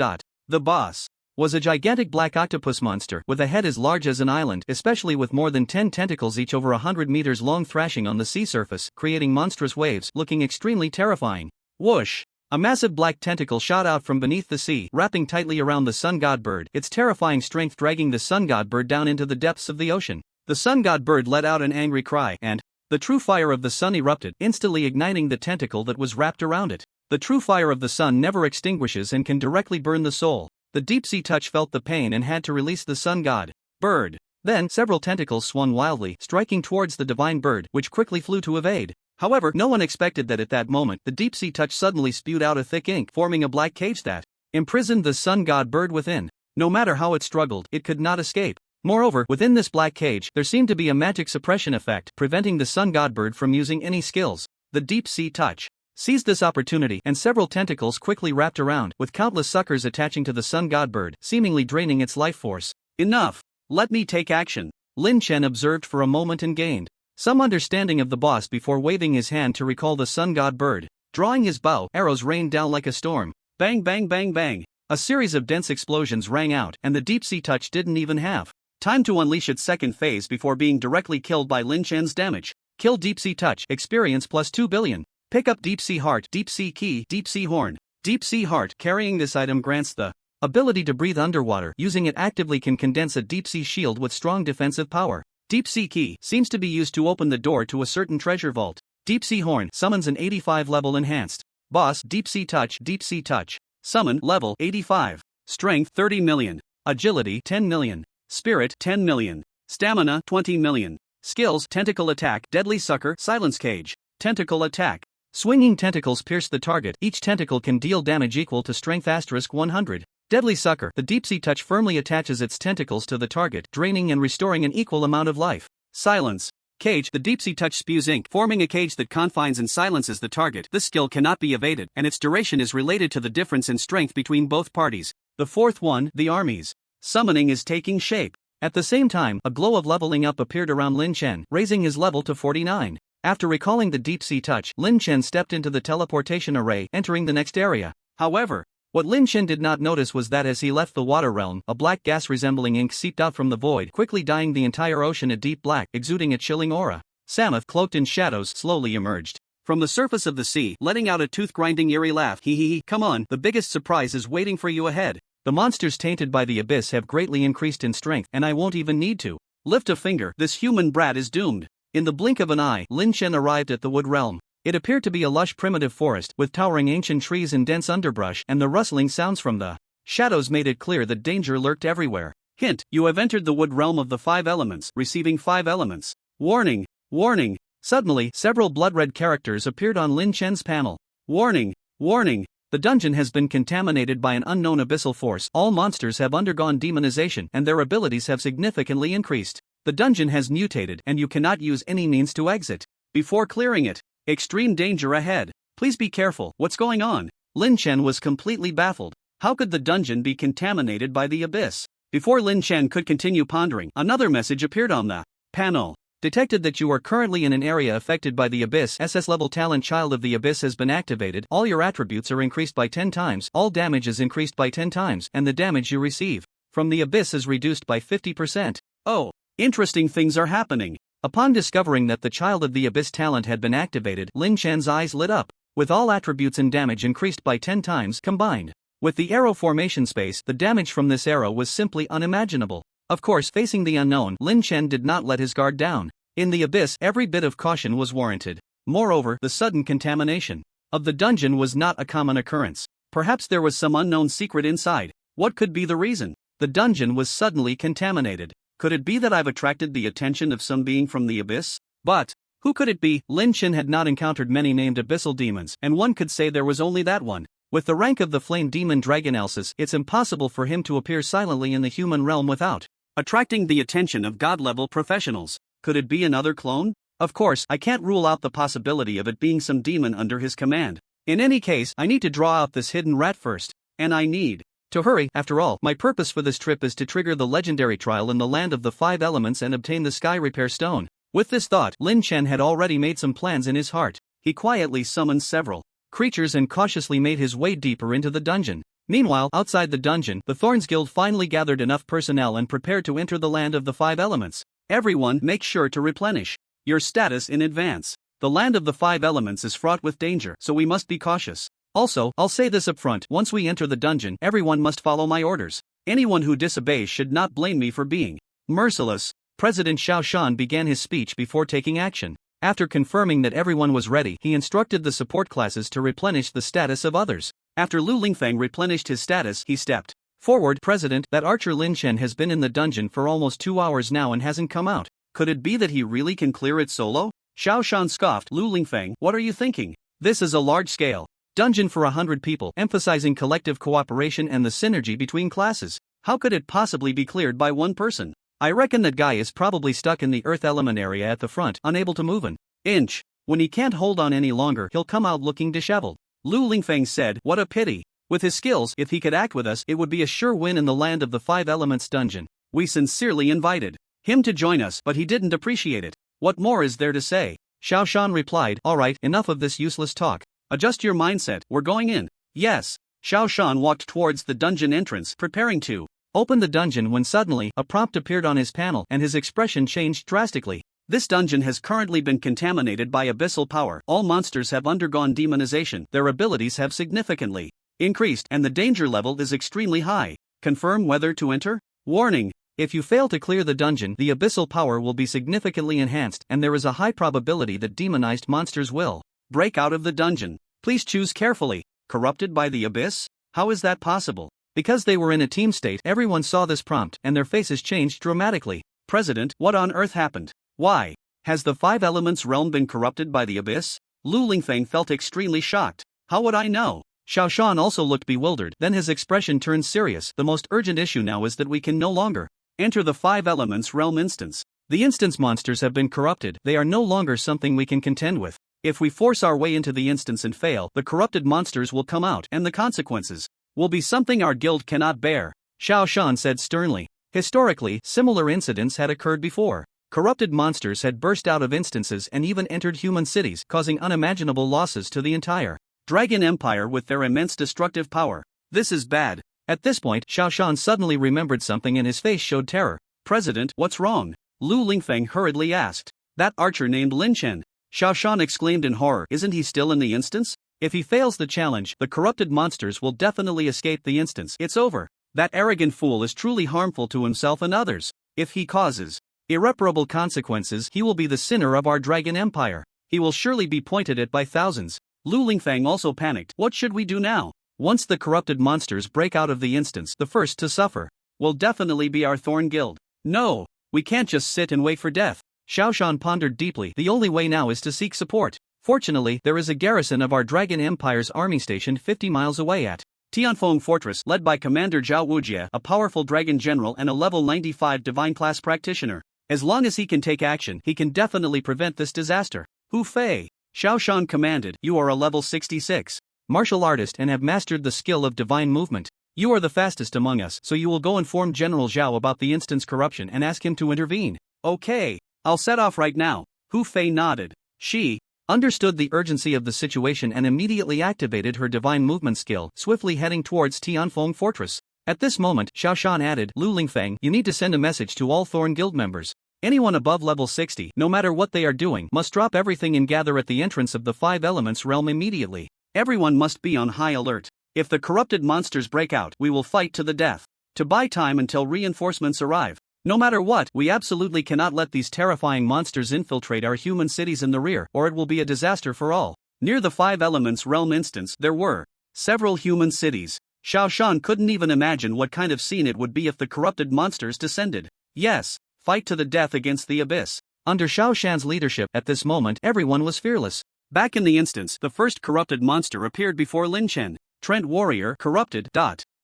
The boss was a gigantic black octopus monster with a head as large as an island, especially with more than 10 tentacles each over 100 meters long, thrashing on the sea surface, creating monstrous waves, looking extremely terrifying. Whoosh! A massive black tentacle shot out from beneath the sea, wrapping tightly around the Sun God Bird, its terrifying strength dragging the Sun God Bird down into the depths of the ocean. The Sun God Bird let out an angry cry, and the true fire of the sun erupted, instantly igniting the tentacle that was wrapped around it. The true fire of the sun never extinguishes and can directly burn the soul. The Deep Sea Touch felt the pain and had to release the Sun God Bird. Then, several tentacles swung wildly, striking towards the divine bird, which quickly flew to evade. However, no one expected that at that moment, the Deep Sea Touch suddenly spewed out a thick ink, forming a black cage that imprisoned the Sun God Bird within. No matter how it struggled, it could not escape. Moreover, within this black cage, there seemed to be a magic suppression effect, preventing the Sun God Bird from using any skills. The Deep Sea Touch seized this opportunity, and several tentacles quickly wrapped around, with countless suckers attaching to the Sun God Bird, seemingly draining its life force. Enough! Let me take action. Lin Chen observed for a moment and gained some understanding of the boss before waving his hand to recall the Sun God Bird. Drawing his bow, arrows rained down like a storm. Bang bang bang bang! A series of dense explosions rang out, and the Deep Sea Touch didn't even have time to unleash its second phase before being directly killed by Lin Chen's damage. Kill Deep Sea Touch, experience plus 2 billion. Pick up Deep Sea Heart, Deep Sea Key, Deep Sea Horn. Deep Sea Heart, carrying this item grants the Ability to breathe underwater. Using it actively can condense a deep-sea shield with strong defensive power. Deep-sea key seems to be used to open the door to a certain treasure vault. Deep-sea horn summons an 85 level enhanced. Boss deep-sea touch. Deep-sea touch. Summon level 85. Strength 30 million. Agility 10 million. Spirit 10 million. Stamina 20 million. Skills: Tentacle Attack, Deadly Sucker, Silence Cage. Tentacle Attack. Swinging tentacles pierce the target. Each tentacle can deal damage equal to strength *100. Deadly Sucker. The deep-sea touch firmly attaches its tentacles to the target, draining and restoring an equal amount of life. Silence Cage. The deep-sea touch spews ink, forming a cage that confines and silences the target. This skill cannot be evaded, and its duration is related to the difference in strength between both parties. The fourth one, the armies. Summoning is taking shape. At the same time, a glow of leveling up appeared around Lin Chen, raising his level to 49. After recalling the deep-sea touch, Lin Chen stepped into the teleportation array, entering the next area. However, what Lin Chen did not notice was that as he left the water realm, a black gas resembling ink seeped out from the void, quickly dyeing the entire ocean a deep black, exuding a chilling aura. Samoth, cloaked in shadows, slowly emerged from the surface of the sea, letting out a tooth-grinding eerie laugh. Hee. Come on, the biggest surprise is waiting for you ahead. The monsters tainted by the abyss have greatly increased in strength, and I won't even need to lift a finger. This human brat is doomed. In the blink of an eye, Lin Chen arrived at the wood realm. It appeared to be a lush primitive forest, with towering ancient trees and dense underbrush, and the rustling sounds from the shadows made it clear that danger lurked everywhere. Hint: you have entered the wood realm of the 5 elements, receiving 5 elements. Warning! Warning! Suddenly, several blood-red characters appeared on Lin Chen's panel. Warning! Warning! The dungeon has been contaminated by an unknown abyssal force. All monsters have undergone demonization, and their abilities have significantly increased. The dungeon has mutated, and you cannot use any means to exit before clearing it. Extreme danger ahead. Please be careful. What's going on? Lin Chen was completely baffled. How could the dungeon be contaminated by the abyss? Before Lin Chen could continue pondering, another message appeared on the panel. Detected that you are currently in an area affected by the abyss. SS level talent Child of the Abyss has been activated. All your attributes are increased by 10 times, all damage is increased by 10 times, and the damage you receive from the abyss is reduced by 50%. Oh, interesting things are happening. Upon discovering that the Child of the Abyss talent had been activated, Lin Chen's eyes lit up. With all attributes and damage increased by 10 times combined with the arrow formation space, the damage from this arrow was simply unimaginable. Of course, facing the unknown, Lin Chen did not let his guard down. In the abyss, every bit of caution was warranted. Moreover, the sudden contamination of the dungeon was not a common occurrence. Perhaps there was some unknown secret inside. What could be the reason? The dungeon was suddenly contaminated. Could it be that I've attracted the attention of some being from the abyss? But who could it be? Lin Chen had not encountered many named abyssal demons, and one could say there was only that one. With the rank of the flame demon Dragon Elsis, it's impossible for him to appear silently in the human realm without attracting the attention of god-level professionals. Could it be another clone? Of course, I can't rule out the possibility of it being some demon under his command. In any case, I need to draw out this hidden rat first. And I need to hurry. After all, my purpose for this trip is to trigger the legendary trial in the land of the 5 elements and obtain the Sky Repair Stone. With this thought, Lin Chen had already made some plans in his heart. He quietly summoned several creatures and cautiously made his way deeper into the dungeon. Meanwhile, outside the dungeon, the Thorns Guild finally gathered enough personnel and prepared to enter the land of the 5 elements. Everyone, make sure to replenish your status in advance. The land of the 5 elements is fraught with danger, so we must be cautious. Also, I'll say this up front: once we enter the dungeon, everyone must follow my orders. Anyone who disobeys should not blame me for being merciless. President Xiao Shan began his speech before taking action. After confirming that everyone was ready, he instructed the support classes to replenish the status of others. After Lu Lingfeng replenished his status, he stepped forward. President, that archer Lin Chen has been in the dungeon for almost 2 hours now and hasn't come out. Could it be that he really can clear it solo? Xiao Shan scoffed. Lu Lingfeng, what are you thinking? This is a large-scale dungeon for 100 people, emphasizing collective cooperation and the synergy between classes. How could it possibly be cleared by one person? I reckon that guy is probably stuck in the earth element area at the front, unable to move an inch. When he can't hold on any longer, he'll come out looking disheveled. Lu Lingfeng said, what a pity. With his skills, if he could act with us, it would be a sure win in the land of the 5 elements dungeon. We sincerely invited him to join us, but he didn't appreciate it. What more is there to say? Xiao Shan replied, alright, enough of this useless talk. Adjust your mindset, we're going in. Yes. Xiao Shan walked towards the dungeon entrance, preparing to open the dungeon when suddenly, a prompt appeared on his panel and his expression changed drastically. This dungeon has currently been contaminated by abyssal power. All monsters have undergone demonization. Their abilities have significantly increased and the danger level is extremely high. Confirm whether to enter? Warning. If you fail to clear the dungeon, the abyssal power will be significantly enhanced and there is a high probability that demonized monsters will break out of the dungeon. Please choose carefully. Corrupted by the abyss? How is that possible? Because they were in a team state, everyone saw this prompt and their faces changed dramatically. President, what on earth happened? Why? Has the Five Elements realm been corrupted by the abyss? Lu Lingfeng felt extremely shocked. How would I know? Xiao Shan also looked bewildered, then his expression turned serious. The most urgent issue now is that we can no longer enter the Five Elements realm instance. The instance monsters have been corrupted, they are no longer something we can contend with. If we force our way into the instance and fail, the corrupted monsters will come out and the consequences will be something our guild cannot bear, Xiao Shan said sternly. Historically, similar incidents had occurred before. Corrupted monsters had burst out of instances and even entered human cities, causing unimaginable losses to the entire Dragon Empire with their immense destructive power. This is bad. At this point, Xiao Shan suddenly remembered something and his face showed terror. President, what's wrong? Lu Lingfeng hurriedly asked. That archer named Lin Chen. Xiao Shan exclaimed in horror. Isn't he still in the instance? If he fails the challenge, the corrupted monsters will definitely escape the instance. It's over. That arrogant fool is truly harmful to himself and others. If he causes irreparable consequences, he will be the sinner of our Dragon Empire. He will surely be pointed at by thousands. Lu Lingfeng also panicked. What should we do now? Once the corrupted monsters break out of the instance, the first to suffer will definitely be our Thorn Guild. No, we can't just sit and wait for death. Xiao Shan pondered deeply. The only way now is to seek support. Fortunately, there is a garrison of our Dragon Empire's army stationed 50 miles away at Tianfeng Fortress, led by Commander Zhao Wujie, a powerful dragon general and a level 95 divine class practitioner. As long as he can take action, he can definitely prevent this disaster. Hu Fei, Xiao Shan commanded, you are a level 66 martial artist and have mastered the skill of divine movement. You are the fastest among us, so you will go inform General Zhao about the instance corruption and ask him to intervene. Okay, I'll set off right now. Hu Fei nodded. She understood the urgency of the situation and immediately activated her divine movement skill, swiftly heading towards Tianfeng Fortress. At this moment, Xiao Shan added, Lu Lingfeng, you need to send a message to all Thorn Guild members. Anyone above level 60, no matter what they are doing, must drop everything and gather at the entrance of the Five Elements realm immediately. Everyone must be on high alert. If the corrupted monsters break out, we will fight to the death. To buy time until reinforcements arrive. No matter what, we absolutely cannot let these terrifying monsters infiltrate our human cities in the rear, or it will be a disaster for all. Near the Five Elements realm instance, there were several human cities. Xiao Shan couldn't even imagine what kind of scene it would be if the corrupted monsters descended. Yes, fight to the death against the abyss. Under Xiao Shan's leadership, at this moment, everyone was fearless. Back in the instance, the first corrupted monster appeared before Lin Chen. Trent Warrior, corrupted.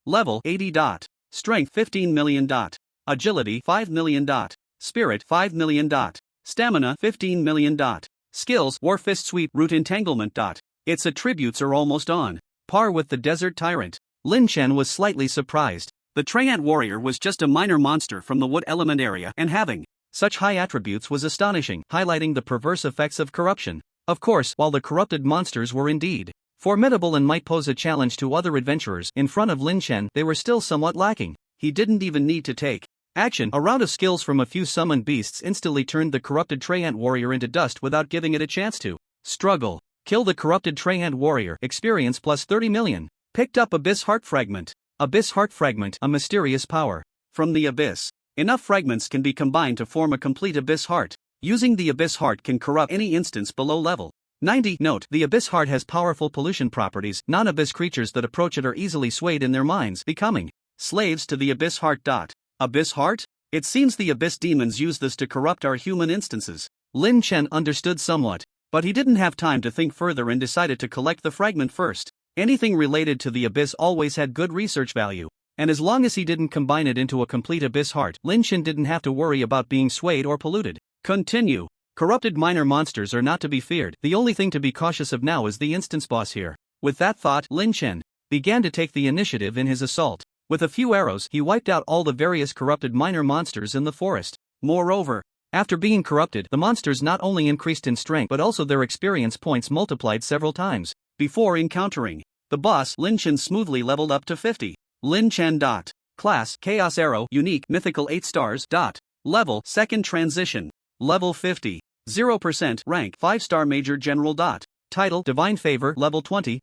Level 80. Strength 15 million. Agility 5 million. Spirit 5 million. Stamina 15 million. Skills War Fist Sweep Root Entanglement. Its attributes are almost on par with the Desert Tyrant. Lin Chen was slightly surprised. The Trent Warrior was just a minor monster from the wood element area, and having such high attributes was astonishing, highlighting the perverse effects of corruption. Of course, while the corrupted monsters were indeed formidable and might pose a challenge to other adventurers, in front of Lin Chen they were still somewhat lacking. He didn't even need to take action. A round of skills from a few summoned beasts instantly turned the corrupted Trent Warrior into dust without giving it a chance to struggle. Kill the corrupted Trent Warrior, experience plus 30 million. Picked up Abyss Heart Fragment. Abyss Heart Fragment, a mysterious power from the abyss. Enough fragments can be combined to form a complete Abyss Heart. Using the Abyss Heart can corrupt any instance below level 90. Note, the Abyss Heart has powerful pollution properties. Non-abyss creatures that approach it are easily swayed in their minds, becoming slaves to the Abyss Heart. Abyss Heart? It seems the Abyss demons use this to corrupt our human instances. Lin Chen understood somewhat, but he didn't have time to think further and decided to collect the fragment first. Anything related to the Abyss always had good research value, and as long as he didn't combine it into a complete Abyss Heart, Lin Chen didn't have to worry about being swayed or polluted. Continue. Corrupted minor monsters are not to be feared. The only thing to be cautious of now is the instance boss here. With that thought, Lin Chen began to take the initiative in his assault. With a few arrows, he wiped out all the various corrupted minor monsters in the forest. Moreover, after being corrupted, the monsters not only increased in strength but also their experience points multiplied several times. Before encountering the boss, Lin Chen smoothly leveled up to 50. Lin Chen. Class Chaos Arrow, Unique, Mythical 8 stars. Level Second Transition. Level 50. 0%. Rank 5-star Major General. Title Divine Favor. Level 20.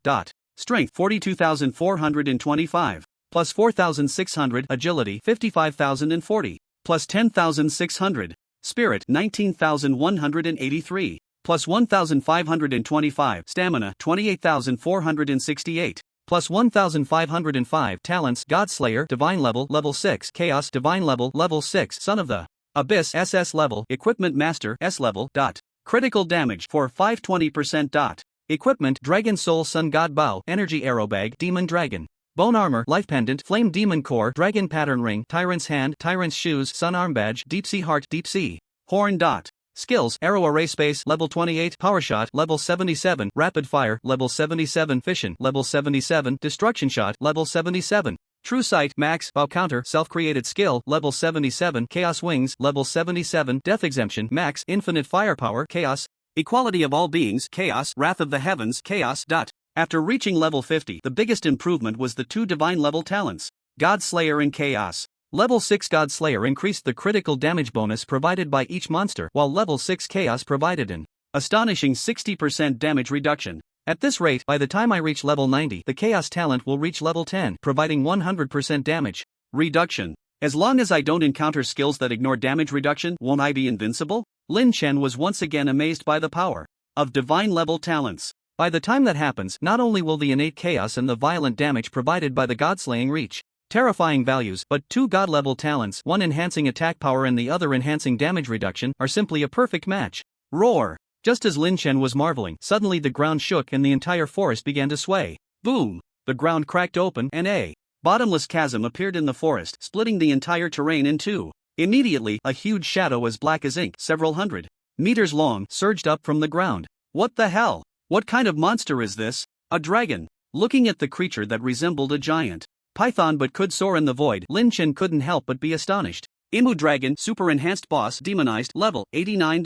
Strength 42,425. Plus 4,600. Agility 55,040. Plus 10,600. Spirit 19,183. Plus 1,525. Stamina 28,468. Plus 1,505. Talents Godslayer Divine level 6. Chaos Divine level 6. Son of the Abyss SS level. Equipment Master S level. Critical damage for 520%. Equipment Dragon Soul Sun God Bow Energy Arrow Bag Demon Dragon Bone Armor Life Pendant Flame Demon Core Dragon Pattern Ring Tyrant's Hand Tyrant's Shoes Sun Arm Badge Deep Sea Heart Deep Sea Horn. Skills Arrow Array Space level 28 Power Shot level 77 Rapid Fire level 77 Fission level 77 Destruction Shot level 77 True Sight Max Bow Counter Self-Created Skill level 77 Chaos Wings level 77 Death Exemption Max Infinite Firepower Chaos Equality of All Beings Chaos Wrath of the Heavens Chaos. After reaching level 50, the biggest improvement was the 2 divine level talents, Godslayer and Chaos. Level 6 Godslayer increased the critical damage bonus provided by each monster, while level 6 Chaos provided an astonishing 60% damage reduction. At this rate, by the time I reach level 90, the Chaos talent will reach level 10, providing 100% damage reduction. As long as I don't encounter skills that ignore damage reduction, won't I be invincible? Lin Chen was once again amazed by the power of divine level talents. By the time that happens, not only will the innate chaos and the violent damage provided by the godslaying reach terrifying values, but 2 god-level talents, one enhancing attack power and the other enhancing damage reduction, are simply a perfect match. Roar! Just as Lin Chen was marveling, suddenly the ground shook and the entire forest began to sway. Boom! The ground cracked open and a bottomless chasm appeared in the forest, splitting the entire terrain in two. Immediately, a huge shadow as black as ink, several hundred meters long, surged up from the ground. What the hell? What kind of monster is this? A dragon. Looking at the creature that resembled a giant python but could soar in the void, Lin Chen couldn't help but be astonished. Imu Dragon Super Enhanced Boss Demonized Level 89.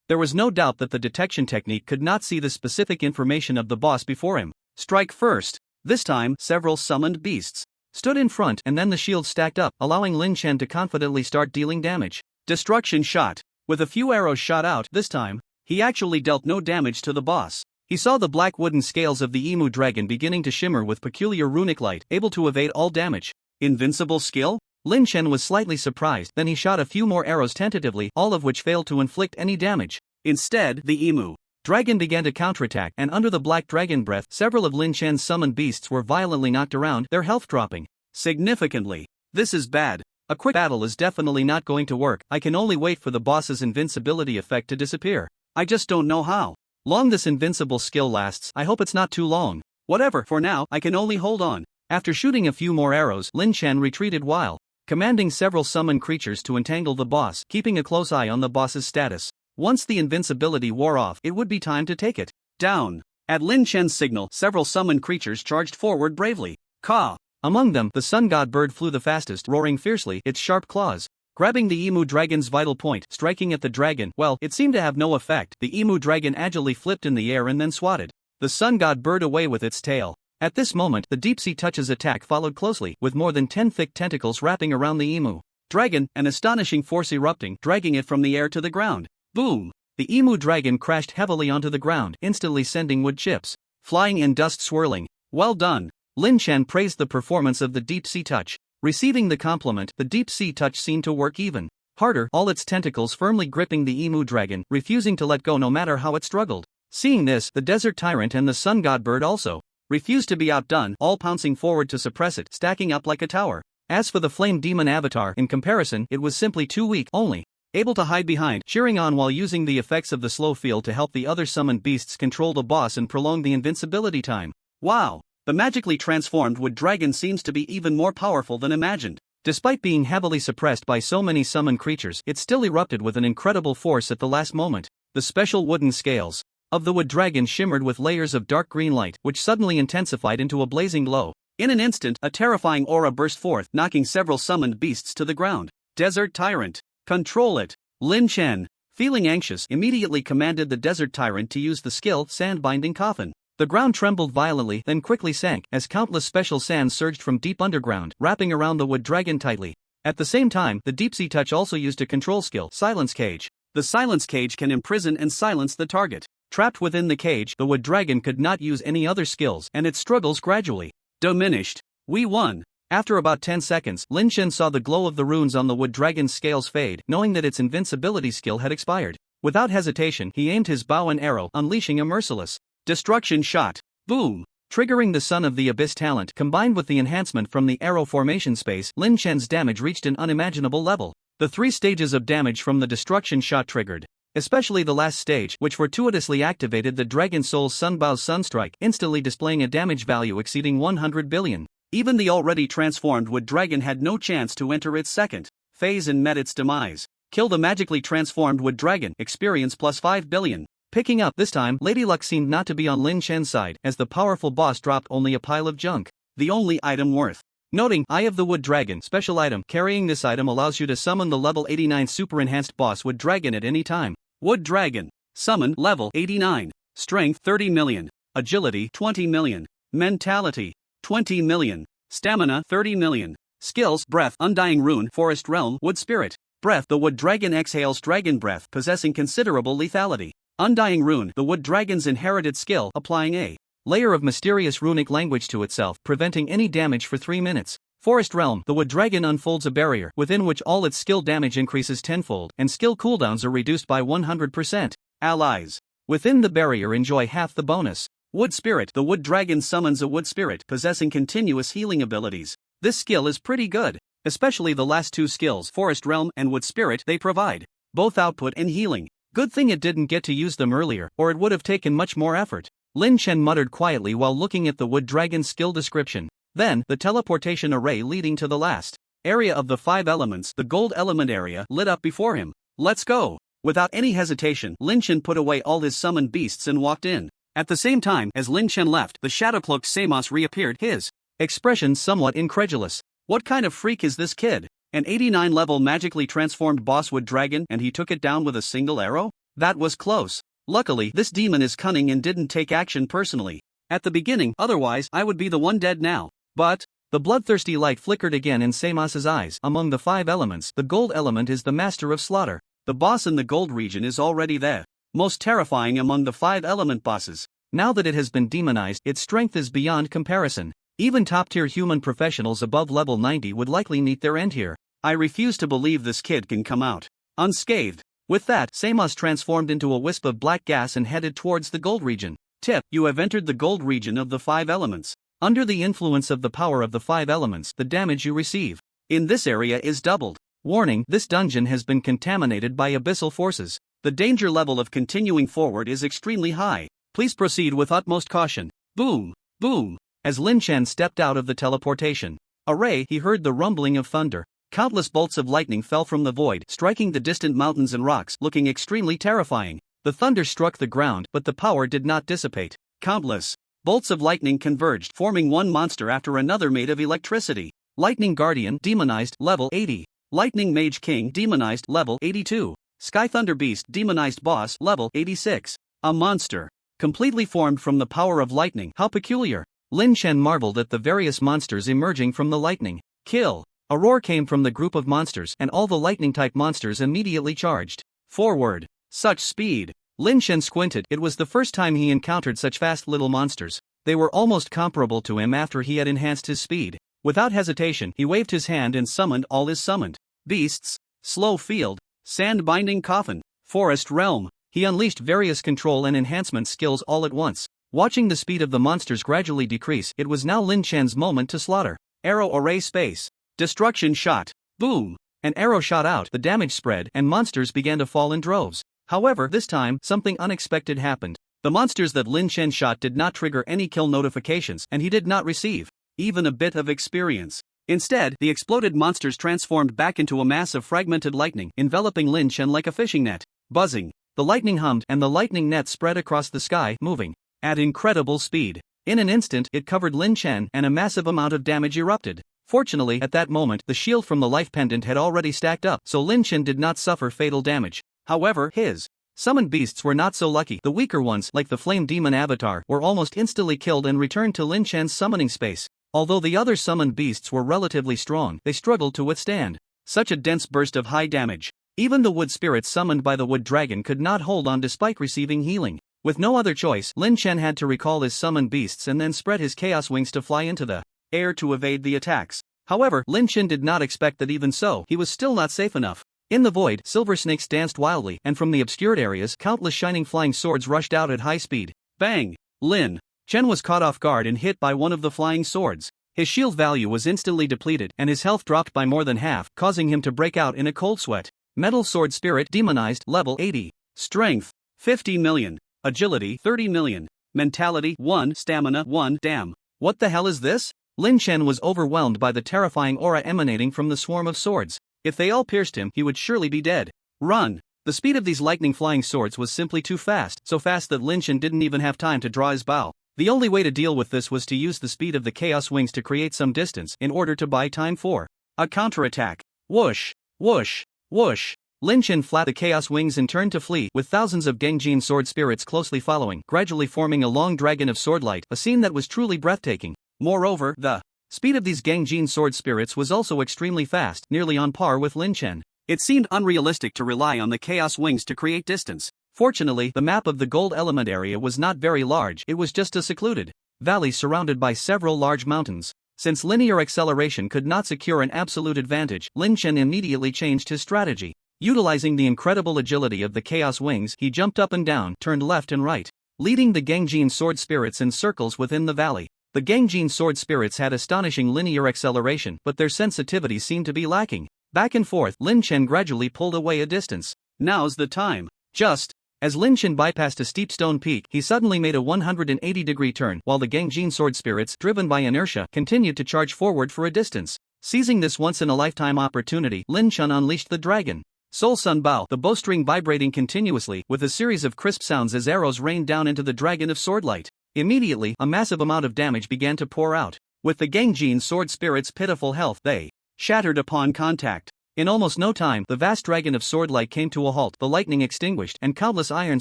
There was no doubt that the detection technique could not see the specific information of the boss before him. Strike first. This time, several summoned beasts stood in front and then the shield stacked up, allowing Lin Chen to confidently start dealing damage. Destruction Shot. With a few arrows shot out, this time, he actually dealt no damage to the boss. He saw the black wooden scales of the Emu Dragon beginning to shimmer with peculiar runic light, able to evade all damage. Invincible skill? Lin Chen was slightly surprised, then he shot a few more arrows tentatively, all of which failed to inflict any damage. Instead, the Emu Dragon began to counterattack, and under the black dragon breath, several of Lin Chen's summoned beasts were violently knocked around, their health dropping significantly. This is bad. A quick battle is definitely not going to work. I can only wait for the boss's invincibility effect to disappear. I just don't know how long this invincible skill lasts. I hope it's not too long. Whatever, for now, I can only hold on. After shooting a few more arrows, Lin Chen retreated while commanding several summoned creatures to entangle the boss, keeping a close eye on the boss's status. Once the invincibility wore off, it would be time to take it down. At Lin Chen's signal, several summoned creatures charged forward bravely. Ka! Among them, the sun god bird flew the fastest, roaring fiercely, its sharp claws grabbing the Emu Dragon's vital point, striking at the dragon. Well, it seemed to have no effect. The Emu Dragon agilely flipped in the air and then swatted the sun god bird away with its tail. At this moment, the Deep Sea Touch's attack followed closely, with more than 10 thick tentacles wrapping around the Emu Dragon, an astonishing force erupting, dragging it from the air to the ground. Boom! The Emu Dragon crashed heavily onto the ground, instantly sending wood chips flying and dust swirling. Well done! Lin Chen praised the performance of the Deep Sea Touch. Receiving the compliment, the Deep Sea Touch seemed to work even harder, all its tentacles firmly gripping the Emu Dragon, refusing to let go no matter how it struggled. Seeing this, the Desert Tyrant and the Sun God Bird also refused to be outdone, all pouncing forward to suppress it, stacking up like a tower. As for the Flame Demon Avatar, in comparison, it was simply too weak, only able to hide behind, cheering on while using the effects of the slow field to help the other summoned beasts control the boss and prolong the invincibility time. Wow! The magically transformed wood dragon seems to be even more powerful than imagined. Despite being heavily suppressed by so many summoned creatures, it still erupted with an incredible force at the last moment. The special wooden scales of the wood dragon shimmered with layers of dark green light, which suddenly intensified into a blazing glow. In an instant, a terrifying aura burst forth, knocking several summoned beasts to the ground. Desert Tyrant. Control it. Lin Chen, feeling anxious, immediately commanded the Desert Tyrant to use the skill Sandbinding Coffin. The ground trembled violently, then quickly sank, as countless special sands surged from deep underground, wrapping around the wood dragon tightly. At the same time, the Deep Sea Touch also used a control skill, Silence Cage. The Silence Cage can imprison and silence the target. Trapped within the cage, the wood dragon could not use any other skills and its struggles gradually diminished. We won. After about 10 seconds, Lin Chen saw the glow of the runes on the wood dragon's scales fade, knowing that its invincibility skill had expired. Without hesitation, he aimed his bow and arrow, unleashing a merciless destruction shot. Boom! Triggering the Son of the Abyss talent combined with the enhancement from the arrow formation space, Lin Chen's damage reached an unimaginable level. The 3 stages of damage from the destruction shot triggered, especially the last stage, which fortuitously activated the Dragon Soul's Sunbow's Sunstrike, instantly displaying a damage value exceeding 100 billion. Even the already transformed wood dragon had no chance to enter its second phase and met its demise. Kill the magically transformed wood dragon, experience plus 5 billion. Picking up this time, Lady Luck seemed not to be on Lin Chen's side, as the powerful boss dropped only a pile of junk. The only item worth noting, Eye of the Wood Dragon, special item. Carrying this item allows you to summon the level 89 super enhanced boss wood dragon at any time. Wood dragon. Summon, level 89. Strength 30 million. Agility 20 million. Mentality 20 million. Stamina 30 million. Skills: Breath, Undying Rune, Forest Realm, Wood Spirit. Breath: the wood dragon exhales dragon breath, possessing considerable lethality. Undying Rune: the wood dragon's inherited skill, applying a layer of mysterious runic language to itself, preventing any damage for 3 minutes. Forest Realm: the wood dragon unfolds a barrier within which all its skill damage increases tenfold, and skill cooldowns are reduced by 100%. Allies within the barrier enjoy half the bonus. Wood Spirit: the wood dragon summons a wood spirit, possessing continuous healing abilities. This skill is pretty good, especially the last 2 skills, Forest Realm and Wood Spirit. They provide both output and healing. Good thing it didn't get to use them earlier, or it would have taken much more effort. Lin Chen muttered quietly while looking at the wood dragon's skill description. Then, the teleportation array leading to the last area of the 5 elements, the gold element area, lit up before him. Let's go! Without any hesitation, Lin Chen put away all his summoned beasts and walked in. At the same time as Lin Chen left, the shadow-cloaked Samos reappeared, his expression somewhat incredulous. What kind of freak is this kid? An 89-level magically transformed boss wood dragon, and he took it down with a single arrow? That was close. Luckily, this demon is cunning and didn't take action personally at the beginning, otherwise I would be the one dead now. But the bloodthirsty light flickered again in Samos's eyes. Among the 5 elements, the gold element is the master of slaughter. The boss in the gold region is already there. Most terrifying among the 5 element bosses. Now that it has been demonized, its strength is beyond comparison. Even top-tier human professionals above level 90 would likely meet their end here. I refuse to believe this kid can come out unscathed. With that, Samos transformed into a wisp of black gas and headed towards the gold region. Tip: you have entered the gold region of the 5 elements. Under the influence of the power of the 5 elements, the damage you receive in this area is doubled. Warning: this dungeon has been contaminated by abyssal forces. The danger level of continuing forward is extremely high. Please proceed with utmost caution. Boom! Boom! As Lin Chen stepped out of the teleportation array, he heard the rumbling of thunder. Countless bolts of lightning fell from the void, striking the distant mountains and rocks, looking extremely terrifying. The thunder struck the ground, but the power did not dissipate. Countless bolts of lightning converged, forming one monster after another made of electricity. Lightning Guardian, demonized, level 80. Lightning Mage King, demonized, level 82. Sky Thunder Beast, demonized boss, level 86. A monster, completely formed from the power of lightning. How peculiar! Lin Chen marveled at the various monsters emerging from the lightning. Kill! A roar came from the group of monsters, and all the lightning-type monsters immediately charged forward. Such speed! Lin Chen squinted. It was the first time he encountered such fast little monsters. They were almost comparable to him after he had enhanced his speed. Without hesitation, he waved his hand and summoned all his summoned beasts. Slow Field, Sand-Binding Coffin, Forest Realm. He unleashed various control and enhancement skills all at once. Watching the speed of the monsters gradually decrease, it was now Lin Chen's moment to slaughter. Arrow Array Space. Destruction Shot. Boom! An arrow shot out, the damage spread, and monsters began to fall in droves. However, this time, something unexpected happened. The monsters that Lin Chen shot did not trigger any kill notifications, and he did not receive even a bit of experience. Instead, the exploded monsters transformed back into a mass of fragmented lightning, enveloping Lin Chen like a fishing net. Buzzing. The lightning hummed, and the lightning net spread across the sky, moving at incredible speed. In an instant, it covered Lin Chen, and a massive amount of damage erupted. Fortunately, at that moment, the shield from the life pendant had already stacked up, so Lin Chen did not suffer fatal damage. However, his summoned beasts were not so lucky. The weaker ones, like the Flame Demon Avatar, were almost instantly killed and returned to Lin Chen's summoning space. Although the other summoned beasts were relatively strong, they struggled to withstand such a dense burst of high damage. Even the wood spirits summoned by the wood dragon could not hold on despite receiving healing. With no other choice, Lin Chen had to recall his summoned beasts and then spread his chaos wings to fly into the air to evade the attacks. However, Lin Chen did not expect that even so, he was still not safe enough. In the void, silver snakes danced wildly, and from the obscured areas, countless shining flying swords rushed out at high speed. Bang! Lin Chen was caught off guard and hit by one of the flying swords. His shield value was instantly depleted, and his health dropped by more than half, causing him to break out in a cold sweat. Metal Sword Spirit Demonized, level 80. Strength 50 million. Agility 30 million. Mentality 1. Stamina 1. Damn. What the hell is this? Lin Chen was overwhelmed by the terrifying aura emanating from the swarm of swords. If they all pierced him, he would surely be dead. Run! The speed of these lightning flying swords was simply too fast, so fast that Lin Chen didn't even have time to draw his bow. The only way to deal with this was to use the speed of the chaos wings to create some distance in order to buy time for a counterattack. Whoosh! Whoosh! Whoosh! Lin Chen flapped the chaos wings and turned to flee, with thousands of Genjin sword spirits closely following, gradually forming a long dragon of swordlight, a scene that was truly breathtaking. Moreover, the speed of these Genjin sword spirits was also extremely fast, nearly on par with Lin Chen. It seemed unrealistic to rely on the chaos wings to create distance. Fortunately, the map of the gold element area was not very large, it was just a secluded valley surrounded by several large mountains. Since linear acceleration could not secure an absolute advantage, Lin Chen immediately changed his strategy. Utilizing the incredible agility of the chaos wings, he jumped up and down, turned left and right, leading the Genjin sword spirits in circles within the valley. The Genjin sword spirits had astonishing linear acceleration, but their sensitivity seemed to be lacking. Back and forth, Lin Chen gradually pulled away a distance. Now's the time. Just as Lin Chen bypassed a steep stone peak, he suddenly made a 180-degree turn, while the Genjin sword spirits, driven by inertia, continued to charge forward for a distance. Seizing this once-in-a-lifetime opportunity, Lin Chen unleashed the dragon Soul Sun Bao, the bowstring vibrating continuously, with a series of crisp sounds as arrows rained down into the dragon of swordlight. Immediately, a massive amount of damage began to pour out. With the Genjin sword spirits' pitiful health, they shattered upon contact. In almost no time, the vast dragon of swordlight came to a halt, the lightning extinguished, and countless iron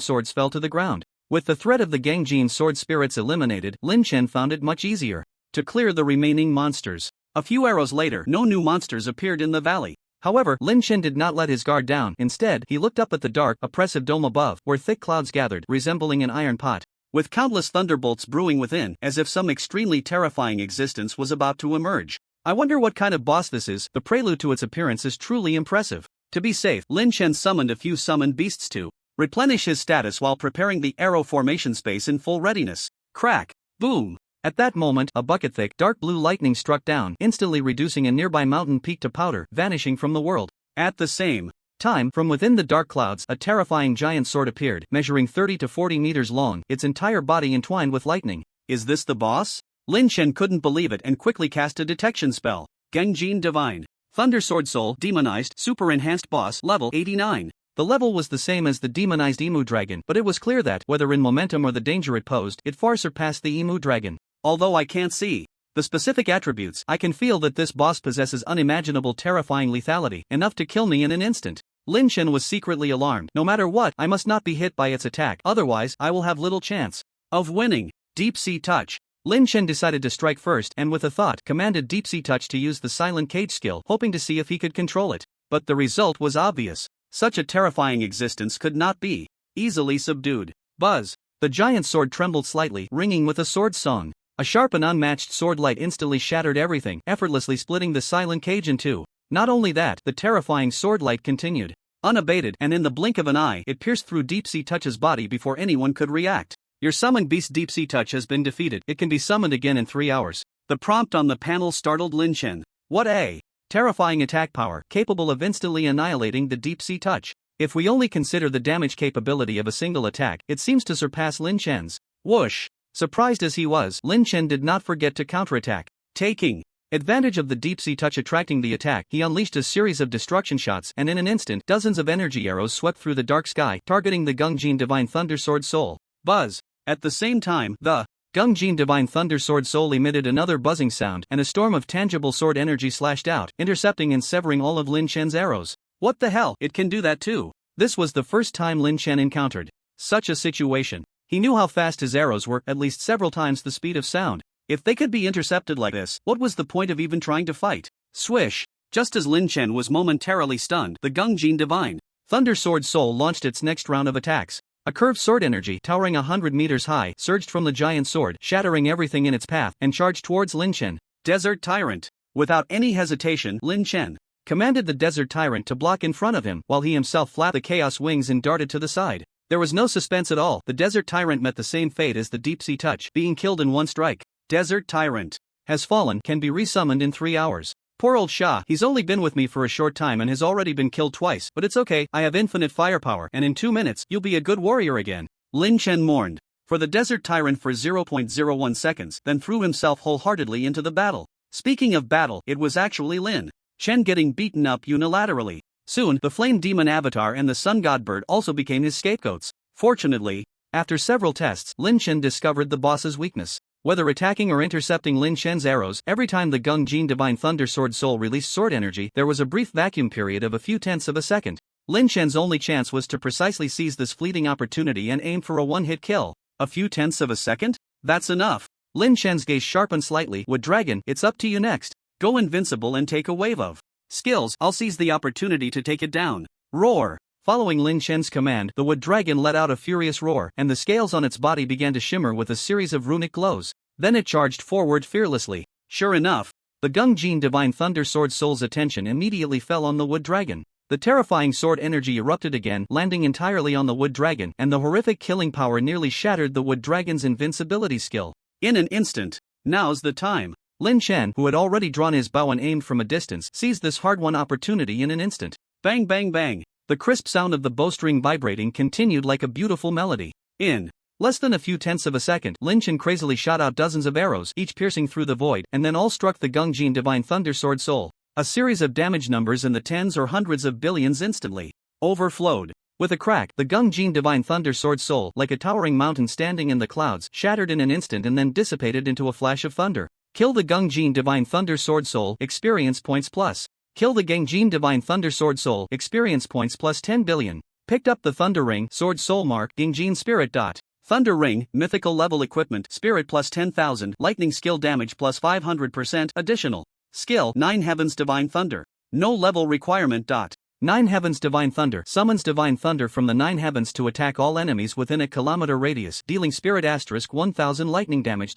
swords fell to the ground. With the threat of the Genjin sword spirits eliminated, Lin Chen found it much easier to clear the remaining monsters. A few arrows later, no new monsters appeared in the valley. However, Lin Chen did not let his guard down. Instead, he looked up at the dark, oppressive dome above, where thick clouds gathered, resembling an iron pot, with countless thunderbolts brewing within, as if some extremely terrifying existence was about to emerge. I wonder what kind of boss this is. The prelude to its appearance is truly impressive. To be safe, Lin Chen summoned a few summoned beasts to replenish his status while preparing the arrow formation space in full readiness. Crack! Boom! At that moment, a bucket-thick, dark blue lightning struck down, instantly reducing a nearby mountain peak to powder, vanishing from the world. At the same time, from within the dark clouds, a terrifying giant sword appeared, measuring 30 to 40 meters long, its entire body entwined with lightning. Is this the boss? Lin Chen couldn't believe it and quickly cast a detection spell. Genjin Divine Thunder Sword Soul Demonized Super Enhanced Boss Level 89. The level was the same as the demonized Emu Dragon, but it was clear that, whether in momentum or the danger it posed, it far surpassed the Emu Dragon. Although I can't see the specific attributes, I can feel that this boss possesses unimaginable terrifying lethality, enough to kill me in an instant. Lin Chen was secretly alarmed. No matter what, I must not be hit by its attack, otherwise, I will have little chance of winning. Deep Sea Touch. Lin Chen decided to strike first and with a thought, commanded Deep Sea Touch to use the Silent Cage skill, hoping to see if he could control it. But the result was obvious. Such a terrifying existence could not be easily subdued. Buzz. The giant sword trembled slightly, ringing with a sword song. A sharp and unmatched sword light instantly shattered everything, effortlessly splitting the Silent Cage in two. Not only that, the terrifying sword light continued unabated, and in the blink of an eye, it pierced through Deep Sea Touch's body before anyone could react. Your summoned beast Deep Sea Touch has been defeated. It can be summoned again in 3 hours. The prompt on the panel startled Lin Chen. What a terrifying attack power, capable of instantly annihilating the Deep Sea Touch. If we only consider the damage capability of a single attack, it seems to surpass Lin Chen's. Whoosh! Surprised as he was, Lin Chen did not forget to counterattack. Taking advantage of the Deep Sea Touch attracting the attack, he unleashed a series of destruction shots, and in an instant, dozens of energy arrows swept through the dark sky, targeting the Genjin Divine Thunder Sword Soul. Buzz! At the same time, the Genjin Divine Thunder Sword Soul emitted another buzzing sound, and a storm of tangible sword energy slashed out, intercepting and severing all of Lin Chen's arrows. What the hell, it can do that too. This was the first time Lin Chen encountered such a situation. He knew how fast his arrows were, at least several times the speed of sound. If they could be intercepted like this, what was the point of even trying to fight? Swish! Just as Lin Chen was momentarily stunned, the Genjin Divine Thunder Sword Soul launched its next round of attacks. A curved sword energy towering 100 meters high surged from the giant sword, shattering everything in its path, and charged towards Lin Chen. Desert Tyrant. Without any hesitation, Lin Chen commanded the Desert Tyrant to block in front of him, while he himself flapped the Chaos Wings and darted to the side. There was no suspense at all. The Desert Tyrant met the same fate as the Deep Sea Touch, being killed in one strike. Desert Tyrant has fallen, can be resummoned in 3 hours. Poor old Sha, he's only been with me for a short time and has already been killed twice, but it's okay, I have infinite firepower, and in 2 minutes, you'll be a good warrior again. Lin Chen mourned for the Desert Tyrant for 0.01 seconds, then threw himself wholeheartedly into the battle. Speaking of battle, it was actually Lin Chen getting beaten up unilaterally. Soon, the Flame Demon Avatar and the Sun God Bird also became his scapegoats. Fortunately, after several tests, Lin Chen discovered the boss's weakness. Whether attacking or intercepting Lin Chen's arrows, every time the Gung Jin Divine Thunder Sword Soul released sword energy, there was a brief vacuum period of a few tenths of a second. Lin Chen's only chance was to precisely seize this fleeting opportunity and aim for a one-hit kill. A few tenths of a second? That's enough. Lin Chen's gaze sharpened slightly. Wood Dragon, it's up to you next. Go invincible and take a wave of skills. I'll seize the opportunity to take it down. Roar. Following Lin Chen's command, the Wood Dragon let out a furious roar, and the scales on its body began to shimmer with a series of runic glows. Then it charged forward fearlessly. Sure enough, the Gung Jin Divine Thunder Sword Soul's attention immediately fell on the Wood Dragon. The terrifying sword energy erupted again, landing entirely on the Wood Dragon, and the horrific killing power nearly shattered the Wood Dragon's invincibility skill. In an instant. Now's the time. Lin Chen, who had already drawn his bow and aimed from a distance, seized this hard-won opportunity in an instant. Bang bang bang. The crisp sound of the bowstring vibrating continued like a beautiful melody. In less than a few tenths of a second, Lin Chen crazily shot out dozens of arrows, each piercing through the void, and then all struck the Gung Jin Divine Thunder Sword Soul. A series of damage numbers in the tens or hundreds of billions instantly overflowed. With a crack, the Gung Jin Divine Thunder Sword Soul, like a towering mountain standing in the clouds, shattered in an instant and then dissipated into a flash of thunder. Kill the Gung Jin Divine Thunder Sword Soul, experience points plus. Kill the Gung Jin Divine Thunder Sword Soul, experience points plus 10 billion. Picked up the Thunder Ring, Sword Soul Mark, Gung Jin Spirit. Thunder Ring, mythical level equipment, Spirit plus 10,000, lightning skill damage plus 500%, additional. Skill, 9 Heavens Divine Thunder. No level requirement. 9 Heavens Divine Thunder summons Divine Thunder from the 9 Heavens to attack all enemies within a kilometer radius, dealing Spirit * 1000 lightning damage.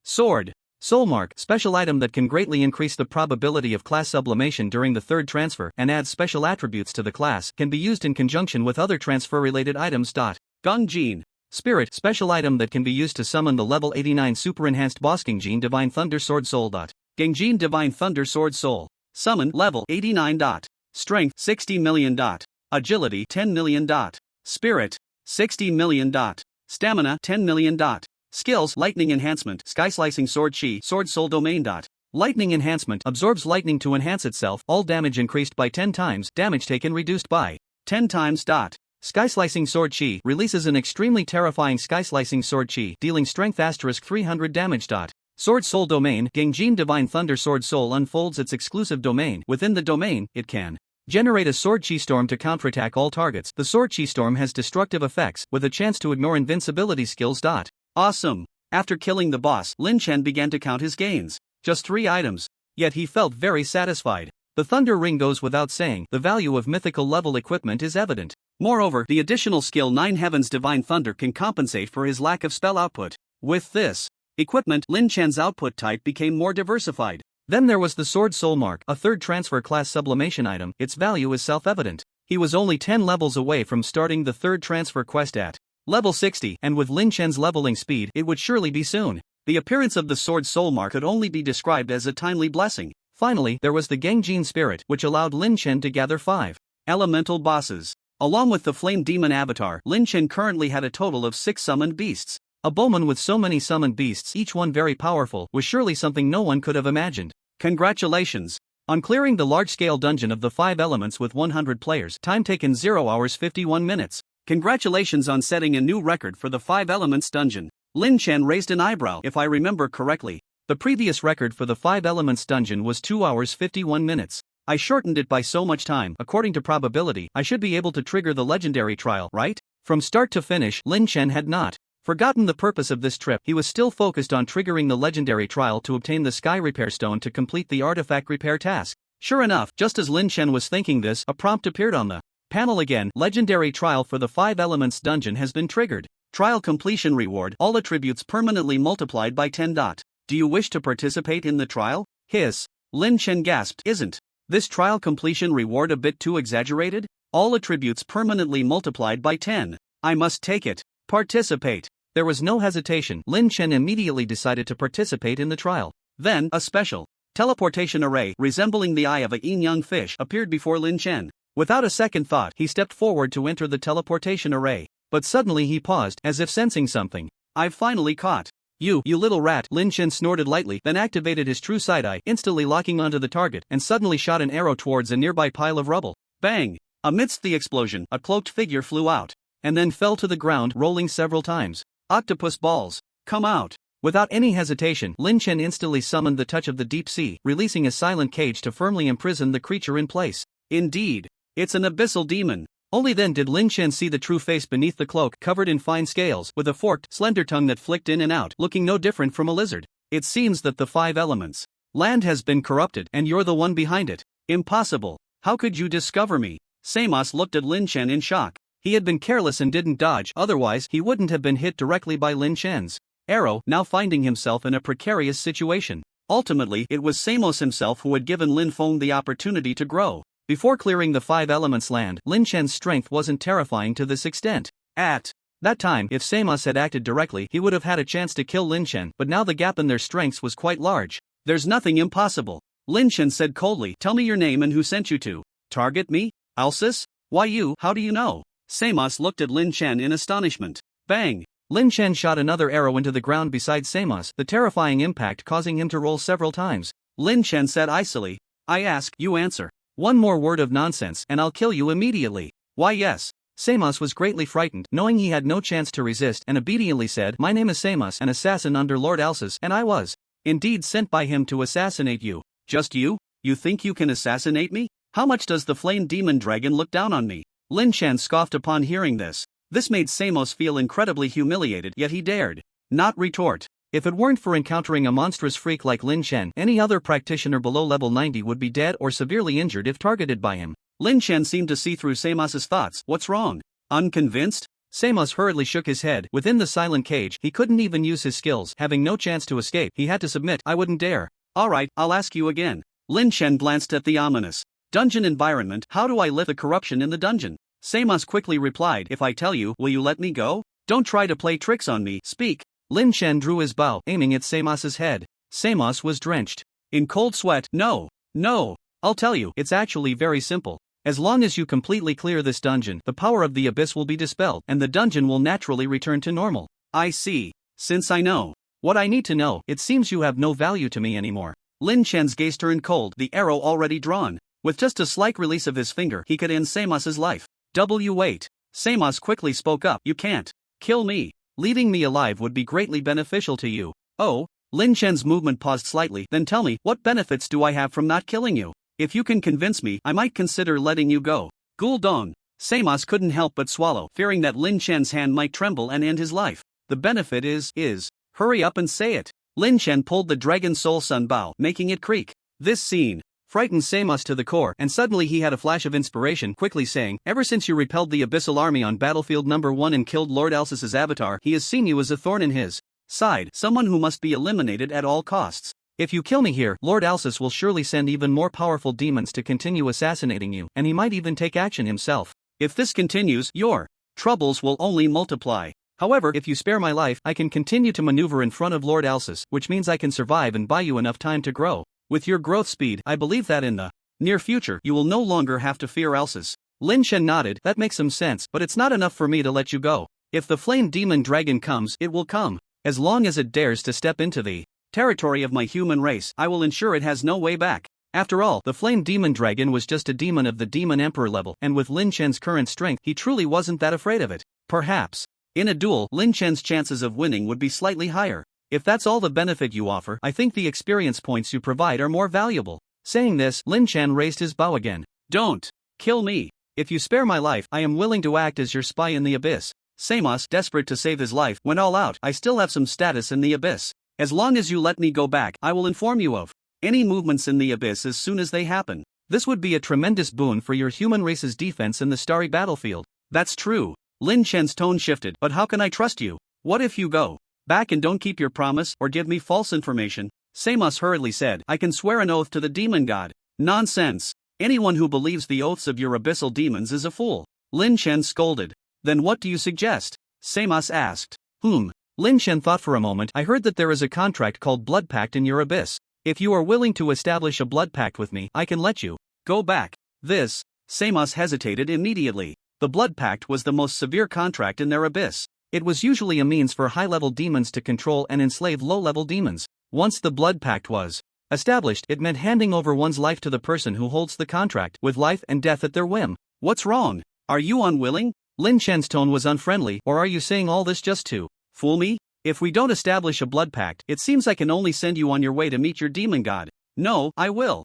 Sword. Soulmark, special item that can greatly increase the probability of class sublimation during the third transfer and adds special attributes to the class, can be used in conjunction with other transfer-related items. Gung Jin. Spirit, special item that can be used to summon the level 89 super enhanced boss Gung Jin Divine Thunder Sword Soul. Gung Jin Divine Thunder Sword Soul. Summon, level 89. Strength, 60 million. Agility, 10 million. Spirit, 60 million. Stamina, 10 million. Skills, Lightning Enhancement, Sky Slicing Sword Chi, Sword Soul Domain. Lightning Enhancement absorbs lightning to enhance itself, all damage increased by 10 times, damage taken reduced by 10 times. Sky Slicing Sword Chi releases an extremely terrifying Sky Slicing Sword Chi, dealing strength * 300 damage. Sword Soul Domain, Gung Jin Divine Thunder Sword Soul unfolds its exclusive domain. Within the domain, it can generate a Sword Chi Storm to counterattack all targets. The Sword Chi Storm has destructive effects, with a chance to ignore invincibility skills. Awesome. After killing the boss, Lin Chen began to count his gains. Just 3 items. Yet he felt very satisfied. The Thunder Ring goes without saying, the value of mythical level equipment is evident. Moreover, the additional skill 9 Heavens Divine Thunder can compensate for his lack of spell output. With this equipment, Lin Chen's output type became more diversified. Then there was the Sword Soul Mark, a third transfer class sublimation item. Its value is self-evident. He was only 10 levels away from starting the third transfer quest at level 60, and with Lin Chen's leveling speed, it would surely be soon. The appearance of the Sword Soul Mark could only be described as a timely blessing. Finally, there was the Gung Jin Spirit, which allowed Lin Chen to gather 5 elemental bosses. Along with the Flame Demon Avatar, Lin Chen currently had a total of 6 summoned beasts. A bowman with so many summoned beasts, each one very powerful, was surely something no one could have imagined. Congratulations! On clearing the large-scale dungeon of the 5 elements with 100 players, time taken 0 hours 51 minutes. Congratulations on setting a new record for the 5 elements dungeon. Lin Chen raised an eyebrow. If I remember correctly, the previous record for the 5 elements dungeon was 2 hours 51 minutes. I shortened it by so much time. According to probability, I should be able to trigger the legendary trial, right? From start to finish, Lin Chen had not forgotten the purpose of this trip. He was still focused on triggering the legendary trial to obtain the Sky Repair Stone to complete the artifact repair task. Sure enough, just as Lin Chen was thinking this, a prompt appeared on the Panel again, legendary trial for the 5 elements dungeon has been triggered. Trial completion reward, all attributes permanently multiplied by 10. Do you wish to participate in the trial? Hiss. Lin Chen gasped, isn't this trial completion reward a bit too exaggerated? All attributes permanently multiplied by 10. I must take it. Participate. There was no hesitation. Lin Chen immediately decided to participate in the trial. Then, a special teleportation array resembling the eye of a yin-yang fish appeared before Lin Chen. Without a second thought, he stepped forward to enter the teleportation array. But suddenly he paused, as if sensing something. I've finally caught you little rat. Lin Chen snorted lightly, then activated his true side eye, instantly locking onto the target, and suddenly shot an arrow towards a nearby pile of rubble. Bang! Amidst the explosion, a cloaked figure flew out, and then fell to the ground, rolling several times. Octopus balls, come out! Without any hesitation, Lin Chen instantly summoned the touch of the deep sea, releasing a silent cage to firmly imprison the creature in place. Indeed, it's an abyssal demon. Only then did Lin Chen see the true face beneath the cloak, covered in fine scales, with a forked, slender tongue that flicked in and out, looking no different from a lizard. It seems that the 5 elements land has been corrupted, and you're the one behind it. Impossible. How could you discover me? Samos looked at Lin Chen in shock. He had been careless and didn't dodge, otherwise he wouldn't have been hit directly by Lin Chen's arrow, now finding himself in a precarious situation. Ultimately, it was Samos himself who had given Lin Feng the opportunity to grow. Before clearing the 5 elements land, Lin Chen's strength wasn't terrifying to this extent. At that time, if Samos had acted directly, he would have had a chance to kill Lin Chen, but now the gap in their strengths was quite large. There's nothing impossible, Lin Chen said coldly. Tell me your name and who sent you to target me? Alsis? Why you? How do you know? Samos looked at Lin Chen in astonishment. Bang! Lin Chen shot another arrow into the ground beside Samos, the terrifying impact causing him to roll several times. Lin Chen said icily, I ask, you answer. One more word of nonsense, and I'll kill you immediately. Why yes. Samos was greatly frightened, knowing he had no chance to resist, and obediently said, My name is Samos, an assassin under Lord Alsis, and I was indeed sent by him to assassinate you. Just you? You think you can assassinate me? How much does the flame demon dragon look down on me? Lin Chen scoffed upon hearing this. This made Samos feel incredibly humiliated, yet he dared not retort. If it weren't for encountering a monstrous freak like Lin Chen, any other practitioner below level 90 would be dead or severely injured if targeted by him. Lin Chen seemed to see through Samos's thoughts. What's wrong? Unconvinced? Samos hurriedly shook his head. Within the silent cage, he couldn't even use his skills. Having no chance to escape, he had to submit. I wouldn't dare. Alright, I'll ask you again. Lin Chen glanced at the ominous dungeon environment. How do I lift the corruption in the dungeon? Samos quickly replied, If I tell you, will you let me go? Don't try to play tricks on me. Speak. Lin Chen drew his bow, aiming at Samos's head. Samos was drenched in cold sweat. No. I'll tell you, it's actually very simple. As long as you completely clear this dungeon, the power of the abyss will be dispelled, and the dungeon will naturally return to normal. I see. Since I know what I need to know, it seems you have no value to me anymore. Lin Chen's gaze turned cold, the arrow already drawn. With just a slight release of his finger, he could end Samos's life. Wait. Samos quickly spoke up. You can't kill me. Leaving me alive would be greatly beneficial to you. Oh? Lin Chen's movement paused slightly. Then tell me, what benefits do I have from not killing you? If you can convince me, I might consider letting you go. Guldong. Samos couldn't help but swallow, fearing that Lin Chen's hand might tremble and end his life. The benefit is. Hurry up and say it. Lin Chen pulled the Dragon Soul Sun bow, making it creak. This scene frightened Samos to the core, and suddenly he had a flash of inspiration, quickly saying, Ever since you repelled the Abyssal Army on battlefield number 1 and killed Lord Alcis's avatar, he has seen you as a thorn in his side, someone who must be eliminated at all costs. If you kill me here, Lord Alcis will surely send even more powerful demons to continue assassinating you, and he might even take action himself. If this continues, your troubles will only multiply. However, if you spare my life, I can continue to maneuver in front of Lord Alcis, which means I can survive and buy you enough time to grow. With your growth speed, I believe that in the near future, you will no longer have to fear Alcis. Lin Chen nodded. That makes some sense, but it's not enough for me to let you go. If the flame demon dragon comes, it will come. As long as it dares to step into the territory of my human race, I will ensure it has no way back. After all, the flame demon dragon was just a demon of the demon emperor level, and with Lin Chen's current strength, he truly wasn't that afraid of it. Perhaps in a duel, Lin Chen's chances of winning would be slightly higher. If that's all the benefit you offer, I think the experience points you provide are more valuable. Saying this, Lin Chen raised his bow again. Don't kill me. If you spare my life, I am willing to act as your spy in the abyss. Samos, desperate to save his life, went all out. I still have some status in the abyss. As long as you let me go back, I will inform you of any movements in the abyss as soon as they happen. This would be a tremendous boon for your human race's defense in the starry battlefield. That's true. Lin Chen's tone shifted. But how can I trust you? What if you go back and don't keep your promise or give me false information? Samos hurriedly said. I can swear an oath to the demon god. Nonsense. Anyone who believes the oaths of your abyssal demons is a fool. Lin Chen scolded. Then what do you suggest? Samos asked. Lin Chen thought for a moment. I heard that there is a contract called Blood Pact in your abyss. If you are willing to establish a blood pact with me, I can let you go back. Samos hesitated immediately. The blood pact was the most severe contract in their abyss. It was usually a means for high-level demons to control and enslave low-level demons. Once the blood pact was established, it meant handing over one's life to the person who holds the contract, with life and death at their whim. What's wrong? Are you unwilling? Lin Chen's tone was unfriendly. Or are you saying all this just to fool me? If we don't establish a blood pact, it seems I can only send you on your way to meet your demon god. No, I will.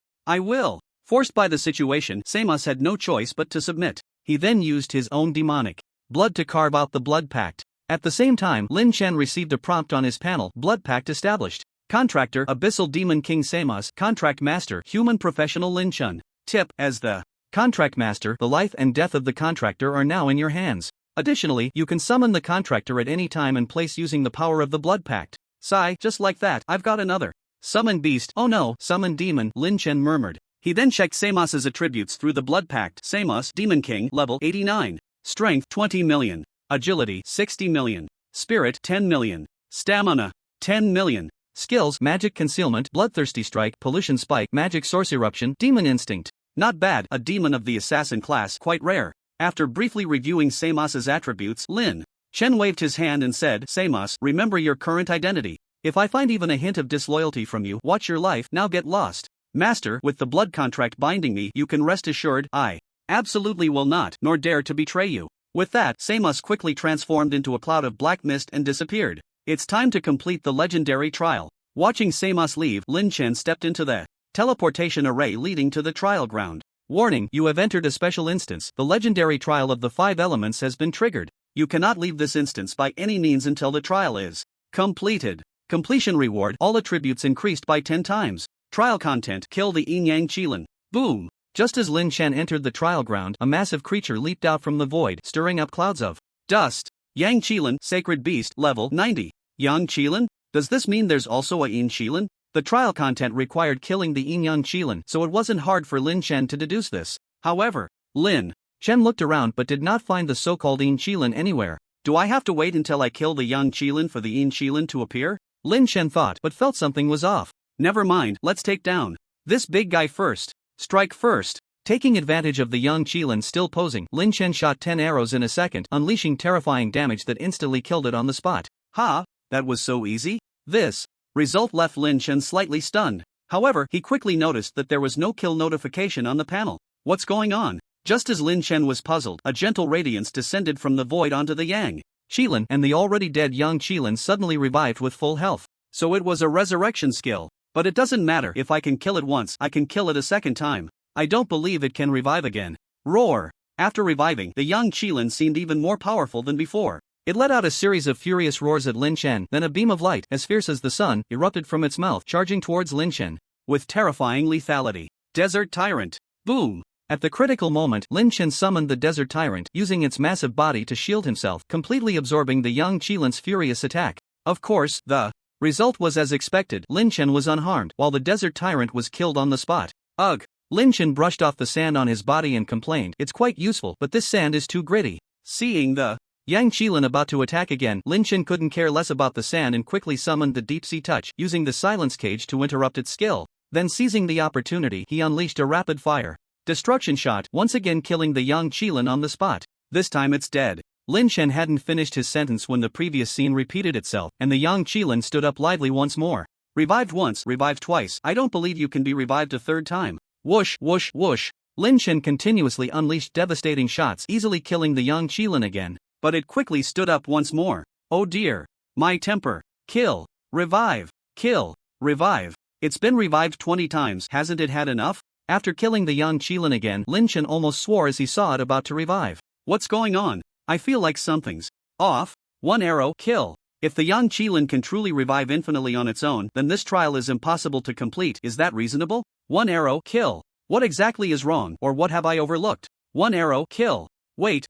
Forced by the situation, Samos had no choice but to submit. He then used his own demonic blood to carve out the blood pact. At the same time, Lin Chen received a prompt on his panel. Blood pact established. Contractor, Abyssal Demon King Samos. Contract Master, Human Professional Lin Chen. Tip: as the contract master, the life and death of the contractor are now in your hands. Additionally, you can summon the contractor at any time and place using the power of the blood pact. Sigh, just like that, I've got another. Summon beast. Oh no, summon demon, Lin Chen murmured. He then checked Samos's attributes through the blood pact. Samos, Demon King, level 89. Strength, 20 million. Agility, 60 million. Spirit, 10 million. Stamina, 10 million. Skills: Magic Concealment, Bloodthirsty Strike, Pollution Spike, Magic Source Eruption, Demon Instinct. Not bad, a demon of the assassin class, quite rare. After briefly reviewing Samos's attributes, Lin Chen waved his hand and said, Samos, remember your current identity. If I find even a hint of disloyalty from you, watch your life. Now get lost. Master, with the blood contract binding me, you can rest assured, I absolutely will not, nor dare to betray you. With that, Samos quickly transformed into a cloud of black mist and disappeared. It's time to complete the legendary trial. Watching Samos leave, Lin Chen stepped into the teleportation array leading to the trial ground. Warning, you have entered a special instance. The legendary trial of the 5 elements has been triggered. You cannot leave this instance by any means until the trial is completed. Completion reward, all attributes increased by 10 times. Trial content, kill the Yin Yang Qilin. Boom! Just as Lin Chen entered the trial ground, a massive creature leaped out from the void, stirring up clouds of dust. Yang Qilin, Sacred Beast, level 90. Yang Qilin? Does this mean there's also a Yin Qilin? The trial content required killing the Yin Yang Qilin, so it wasn't hard for Lin Chen to deduce this. However, Lin Chen looked around but did not find the so-called Yin Qilin anywhere. Do I have to wait until I kill the Yang Qilin for the Yin Qilin to appear? Lin Chen thought, but felt something was off. Never mind, let's take down this big guy first. Strike first. Taking advantage of the Yang Qilin still posing, Lin Chen shot 10 arrows in a second, unleashing terrifying damage that instantly killed it on the spot. Ha! That was so easy? This result left Lin Chen slightly stunned. However, he quickly noticed that there was no kill notification on the panel. What's going on? Just as Lin Chen was puzzled, a gentle radiance descended from the void onto the Yang Qilin, and the already dead Yang Qilin suddenly revived with full health. So it was a resurrection skill. But it doesn't matter, if I can kill it once, I can kill it a second time. I don't believe it can revive again. Roar! After reviving, the Yang Qilin seemed even more powerful than before. It let out a series of furious roars at Lin Chen, then a beam of light, as fierce as the sun, erupted from its mouth, charging towards Lin Chen with terrifying lethality. Desert Tyrant. Boom! At the critical moment, Lin Chen summoned the Desert Tyrant, using its massive body to shield himself, completely absorbing the Yang Qilin's furious attack. Of course, the result was as expected. Lin Chen was unharmed, while the Desert Tyrant was killed on the spot. Ugh! Lin Chen brushed off the sand on his body and complained, it's quite useful, but this sand is too gritty. Seeing the Yang Qilin about to attack again, Lin Chen couldn't care less about the sand and quickly summoned the Deep Sea Touch, using the Silence Cage to interrupt its skill. Then seizing the opportunity, he unleashed a rapid fire destruction shot, once again killing the Yang Qilin on the spot. This time it's dead. Lin Chen hadn't finished his sentence when the previous scene repeated itself, and the Yang Qilin stood up lively once more. Revived once, revived twice. I don't believe you can be revived a third time. Whoosh, whoosh, whoosh. Lin Chen continuously unleashed devastating shots, easily killing the Yang Qilin again. But it quickly stood up once more. Oh dear. My temper. Kill. Revive. Kill. Revive. It's been revived 20 times, hasn't it had enough? After killing the Yang Qilin again, Lin Chen almost swore as he saw it about to revive. What's going on? I feel like something's off. One arrow, kill. If the Yang Qilin can truly revive infinitely on its own, then this trial is impossible to complete. Is that reasonable? One arrow, kill. What exactly is wrong, or what have I overlooked? One arrow, kill. Wait.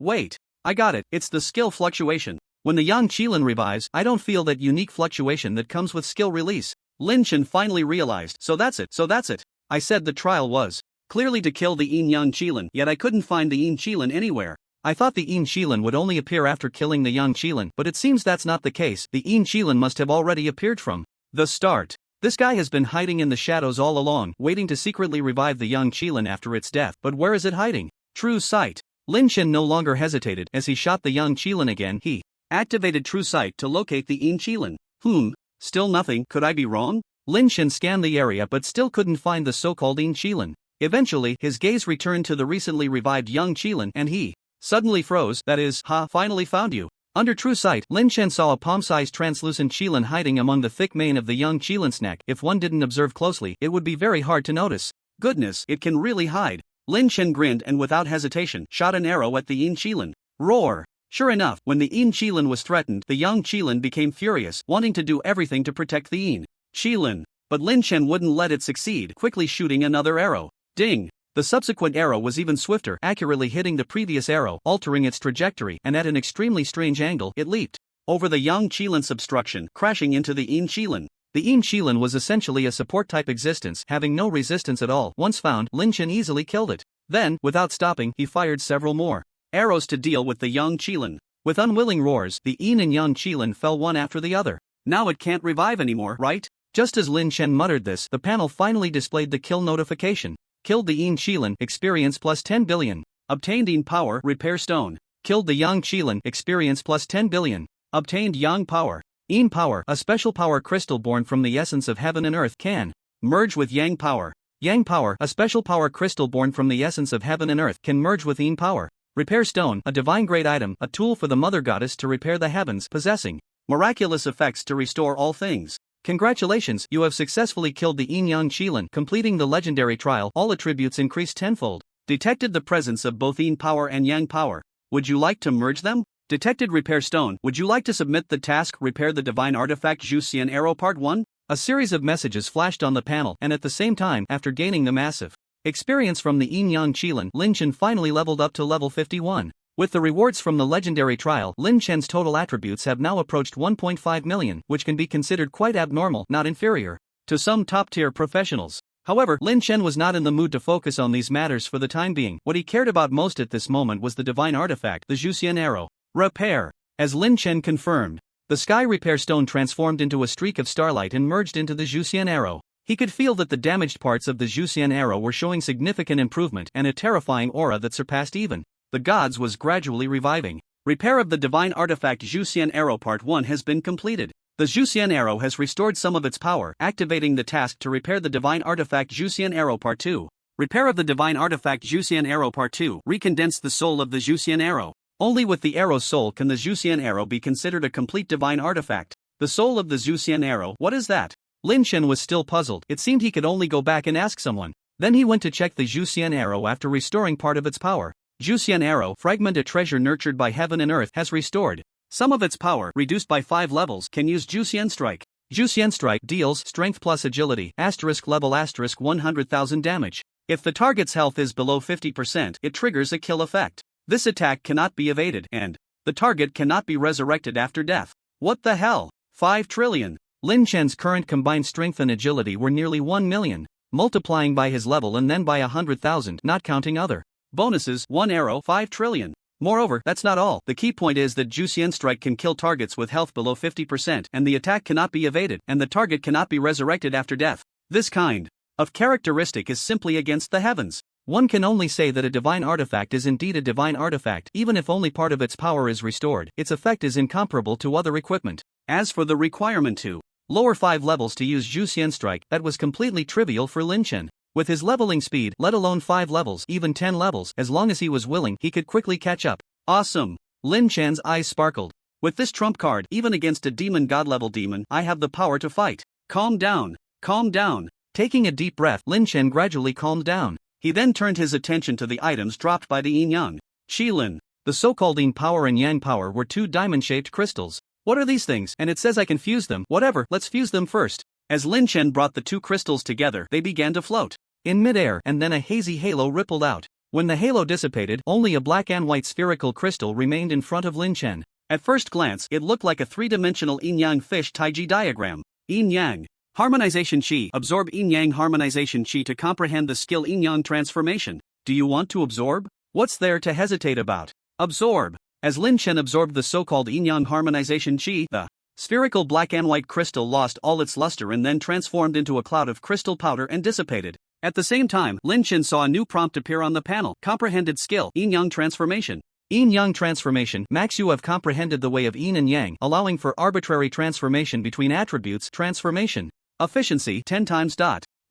I got it, it's the skill fluctuation. When the Yang Qilin revives, I don't feel that unique fluctuation that comes with skill release. Lin Chen finally realized, so that's it. I said the trial was clearly to kill the Yang Qilin, yet I couldn't find the Yang Qilin anywhere. I thought the Yang Qilin would only appear after killing the Yang Qilin, but it seems that's not the case. The Yang Qilin must have already appeared from the start. This guy has been hiding in the shadows all along, waiting to secretly revive the Yang Qilin after its death. But where is it hiding? True Sight. Lin Chen no longer hesitated. As he shot the Yang Qilin again, he activated True Sight to locate the Yang Qilin. Still nothing. Could I be wrong? Lin Chen scanned the area but still couldn't find the so-called Yang Qilin. Eventually, his gaze returned to the recently revived Yang Qilin and he suddenly froze. That is, finally found you. Under True Sight, Lin Chen saw a palm-sized translucent Qilin hiding among the thick mane of the Yang Qilin's neck. If one didn't observe closely, it would be very hard to notice. Goodness, it can really hide. Lin Chen grinned and without hesitation, shot an arrow at the Yang Qilin. Roar! Sure enough, when the Yang Qilin was threatened, the Yang Qilin became furious, wanting to do everything to protect the Yang Qilin. But Lin Chen wouldn't let it succeed, quickly shooting another arrow. Ding! The subsequent arrow was even swifter, accurately hitting the previous arrow, altering its trajectory, and at an extremely strange angle, it leaped over the Yang Qilin's obstruction, crashing into the Yang Qilin. The Yang Qilin was essentially a support-type existence, having no resistance at all. Once found, Lin Chen easily killed it. Then, without stopping, he fired several more arrows to deal with the Yang Qilin. With unwilling roars, the Yin and Yang Qilin fell one after the other. Now it can't revive anymore, right? Just as Lin Chen muttered this, the panel finally displayed the kill notification. Killed the Yin Qilin, experience plus 10 billion. Obtained Yin Power, Repair Stone. Killed the Yang Qilin, experience plus 10 billion. Obtained Yang Power. Yin Power, a special power crystal born from the essence of heaven and earth, can merge with Yang Power. Yang Power, a special power crystal born from the essence of heaven and earth, can merge with Yin Power. Repair Stone, a divine grade item, a tool for the Mother Goddess to repair the heavens, possessing miraculous effects to restore all things. Congratulations, you have successfully killed the Yin Yang Qilin, completing the legendary trial. All attributes increased tenfold. Detected the presence of both Yin Power and Yang Power. Would you like to merge them? Detected Repair Stone. Would you like to submit the task Repair the Divine Artifact Juxian Arrow Part 1? A series of messages flashed on the panel, and at the same time, after gaining the massive experience from the Yin Yang Qilin, Lin Chen finally leveled up to level 51. With the rewards from the legendary trial, Lin Chen's total attributes have now approached 1.5 million, which can be considered quite abnormal, not inferior, to some top-tier professionals. However, Lin Chen was not in the mood to focus on these matters for the time being. What he cared about most at this moment was the divine artifact, the Juxian Arrow. Repair. As Lin Chen confirmed, the Sky Repair Stone transformed into a streak of starlight and merged into the Juxian Arrow. He could feel that the damaged parts of the Juxian Arrow were showing significant improvement, and a terrifying aura that surpassed even the gods was gradually reviving. Repair of the Divine Artifact Juxian Arrow Part 1 has been completed. The Juxian Arrow has restored some of its power, activating the task to repair the Divine Artifact Juxian Arrow Part 2. Repair of the Divine Artifact Juxian Arrow Part 2 recondensed the soul of the Juxian Arrow. Only with the arrow's soul can the Juxian Arrow be considered a complete divine artifact. The soul of the Juxian Arrow, what is that? Lin Chen was still puzzled. It seemed he could only go back and ask someone. Then he went to check the Juxian Arrow after restoring part of its power. Juxian Arrow, fragment a treasure nurtured by heaven and earth, has restored some of its power, reduced by 5 levels, can use Juxian Strike. Juxian Strike deals strength plus agility, level 100,000 damage. If the target's health is below 50%, it triggers a kill effect. This attack cannot be evaded, and the target cannot be resurrected after death. What the hell? 5 trillion. Lin Chen's current combined strength and agility were nearly 1 million, multiplying by his level and then by 100,000, not counting other bonuses. 1 arrow, 5 trillion. Moreover, that's not all. The key point is that Juxian Strike can kill targets with health below 50%, and the attack cannot be evaded, and the target cannot be resurrected after death. This kind of characteristic is simply against the heavens. One can only say that a divine artifact is indeed a divine artifact, even if only part of its power is restored. Its effect is incomparable to other equipment. As for the requirement to lower 5 levels to use Juxian Strike, that was completely trivial for Lin Chen. With his leveling speed, let alone 5 levels, even 10 levels, as long as he was willing, he could quickly catch up. Awesome! Lin Chen's eyes sparkled. With this trump card, even against a demon god-level demon, I have the power to fight. Calm down. Calm down. Taking a deep breath, Lin Chen gradually calmed down. He then turned his attention to the items dropped by the Yin Yang Qilin. The so-called Yin Power and Yang Power were 2 diamond-shaped crystals. What are these things? And it says I can fuse them. Whatever, let's fuse them first. As Lin Chen brought the 2 crystals together, they began to float. in midair, and then a hazy halo rippled out. When the halo dissipated, only a black and white spherical crystal remained in front of Lin Chen. At first glance, it looked like a three-dimensional yin-yang fish taiji diagram. Yin-yang. Harmonization Qi. Absorb yin-yang harmonization Qi to comprehend the skill yin-yang transformation. Do you want to absorb? What's there to hesitate about? Absorb. As Lin Chen absorbed the so-called yin-yang harmonization Qi, the spherical black and white crystal lost all its luster and then transformed into a cloud of crystal powder and dissipated. At the same time, Lin Chen saw a new prompt appear on the panel. Comprehended skill, yin-yang transformation. Yin-yang transformation. Max, you have comprehended the way of yin and yang, allowing for arbitrary transformation between attributes. Transformation. Efficiency 10 times.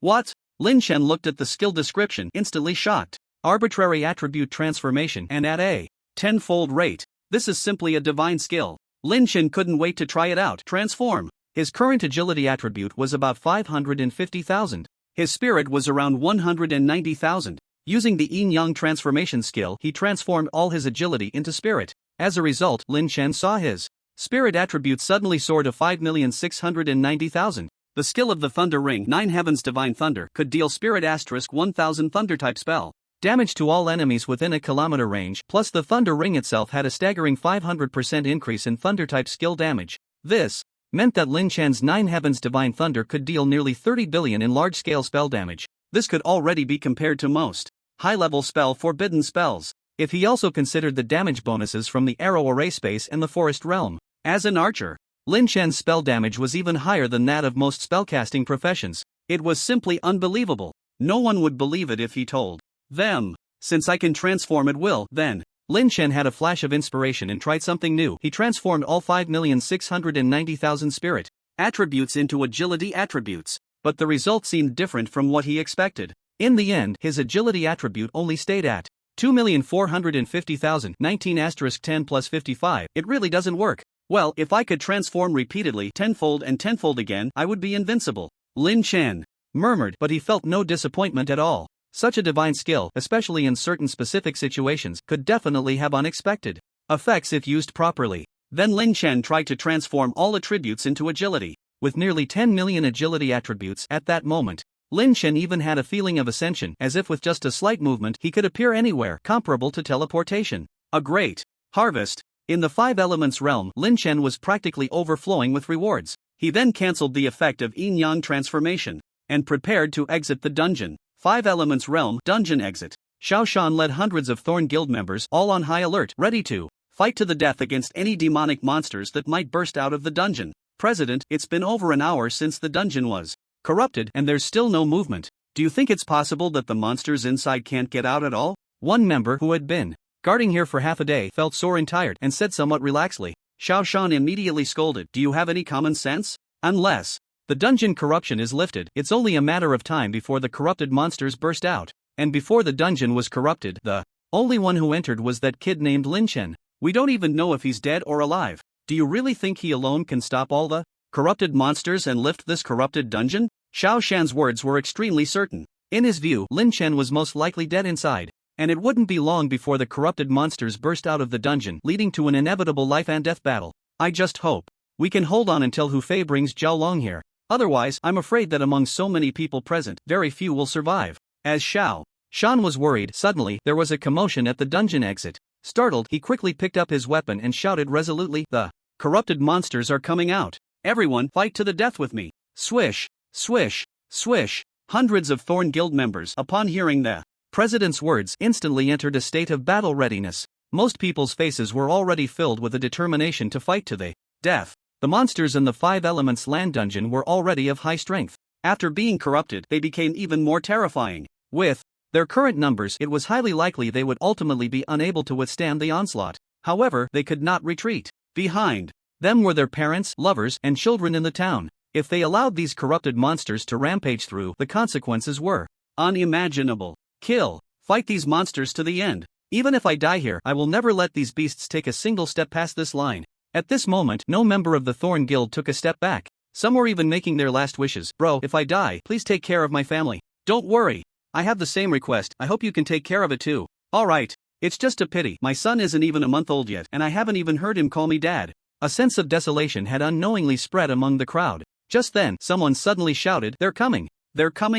What? Lin Chen looked at the skill description, instantly shocked. Arbitrary attribute transformation and at a tenfold rate. This is simply a divine skill. Lin Chen couldn't wait to try it out. Transform. His current agility attribute was about 550,000. His spirit was around 190,000. Using the yin-yang transformation skill, he transformed all his agility into spirit. As a result, Lin Chen saw his spirit attribute suddenly soar to 5,690,000. The skill of the Thunder Ring 9 Heavens Divine Thunder could deal spirit * 1000 Thunder-type spell damage to all enemies within a kilometer range, plus the Thunder Ring itself had a staggering 500% increase in Thunder-type skill damage. This meant that Lin Chen's 9 Heavens Divine Thunder could deal nearly 30 billion in large-scale spell damage. This could already be compared to most high-level spell forbidden spells, if he also considered the damage bonuses from the Arrow Array space and the Forest Realm. As an archer, Lin Chen's spell damage was even higher than that of most spellcasting professions. It was simply unbelievable. No one would believe it if he told them. Since I can transform at will, then. Lin Chen had a flash of inspiration and tried something new. He transformed all 5,690,000 spirit attributes into agility attributes, but the result seemed different from what he expected. In the end, his agility attribute only stayed at 2,450,000. 19 * 10 plus 55. It really doesn't work. Well, if I could transform repeatedly tenfold and tenfold again, I would be invincible. Lin Chen murmured, but he felt no disappointment at all. Such a divine skill, especially in certain specific situations, could definitely have unexpected effects if used properly. Then Lin Chen tried to transform all attributes into agility. With nearly 10 million agility attributes at that moment, Lin Chen even had a feeling of ascension, as if with just a slight movement he could appear anywhere, comparable to teleportation. A great harvest. In the 5 elements realm, Lin Chen was practically overflowing with rewards. He then cancelled the effect of yin-yang transformation and prepared to exit the dungeon. 5 elements realm dungeon exit. Xiao Shan led hundreds of Thorn Guild members, all on high alert, ready to fight to the death against any demonic monsters that might burst out of the dungeon. President, it's been over an hour since the dungeon was corrupted and there's still no movement. Do you think it's possible that the monsters inside can't get out at all? One member who had been guarding here for half a day felt sore and tired and said somewhat relaxedly. Xiao Shan immediately scolded, do you have any common sense? Unless the dungeon corruption is lifted, it's only a matter of time before the corrupted monsters burst out. And before the dungeon was corrupted, the only one who entered was that kid named Lin Chen. We don't even know if he's dead or alive. Do you really think he alone can stop all the corrupted monsters and lift this corrupted dungeon? Xiao Shan's words were extremely certain. In his view, Lin Chen was most likely dead inside, and it wouldn't be long before the corrupted monsters burst out of the dungeon, leading to an inevitable life and death battle. I just hope we can hold on until Hu Fei brings Zhao Long here. Otherwise, I'm afraid that among so many people present, very few will survive. As Xiao Shan was worried, suddenly there was a commotion at the dungeon exit. Startled, he quickly picked up his weapon and shouted resolutely, the corrupted monsters are coming out. Everyone, fight to the death with me. Swish, swish, swish. Hundreds of Thorn Guild members, upon hearing the president's words, instantly entered a state of battle readiness. Most people's faces were already filled with a determination to fight to the death. The monsters in the 5 Elements land dungeon were already of high strength. After being corrupted, they became even more terrifying. With their current numbers, it was highly likely they would ultimately be unable to withstand the onslaught. However, they could not retreat. Behind them were their parents, lovers, and children in the town. If they allowed these corrupted monsters to rampage through, the consequences were unimaginable. Kill. Fight these monsters to the end. Even if I die here, I will never let these beasts take a single step past this line. At this moment, no member of the Thorn Guild took a step back. Some were even making their last wishes. Bro, if I die, please take care of my family. Don't worry. I have the same request, I hope you can take care of it too. Alright. It's just a pity, my son isn't even a month old yet, and I haven't even heard him call me dad. A sense of desolation had unknowingly spread among the crowd. Just then, someone suddenly shouted, they're coming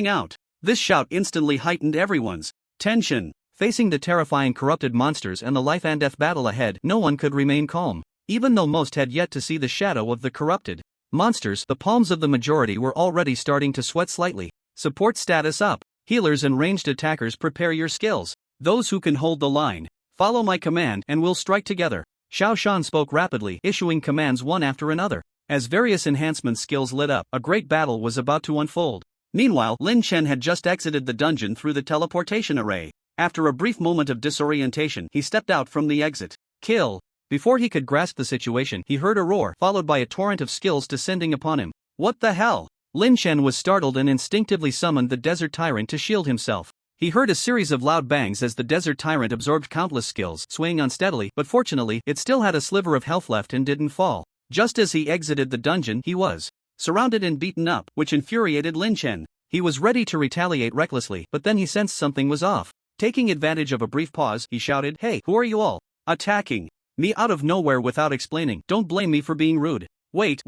out. This shout instantly heightened everyone's tension. Facing the terrifying corrupted monsters and the life and death battle ahead, no one could remain calm. Even though most had yet to see the shadow of the corrupted monsters, the palms of the majority were already starting to sweat slightly. Support status up. Healers and ranged attackers, prepare your skills. Those who can hold the line, follow my command and we'll strike together. Xiao Shan spoke rapidly, issuing commands one after another. As various enhancement skills lit up, a great battle was about to unfold. Meanwhile, Lin Chen had just exited the dungeon through the teleportation array. After a brief moment of disorientation, he stepped out from the exit. Kill! Before he could grasp the situation, he heard a roar, followed by a torrent of skills descending upon him. What the hell? Lin Chen was startled and instinctively summoned the Desert Tyrant to shield himself. He heard a series of loud bangs as the Desert Tyrant absorbed countless skills, swaying unsteadily, but fortunately, it still had a sliver of health left and didn't fall. Just as he exited the dungeon, he was surrounded and beaten up, which infuriated Lin Chen. He was ready to retaliate recklessly, but then he sensed something was off. Taking advantage of a brief pause, he shouted, "Hey, who are you all attacking me out of nowhere without explaining? Don't blame me for being rude." Wait.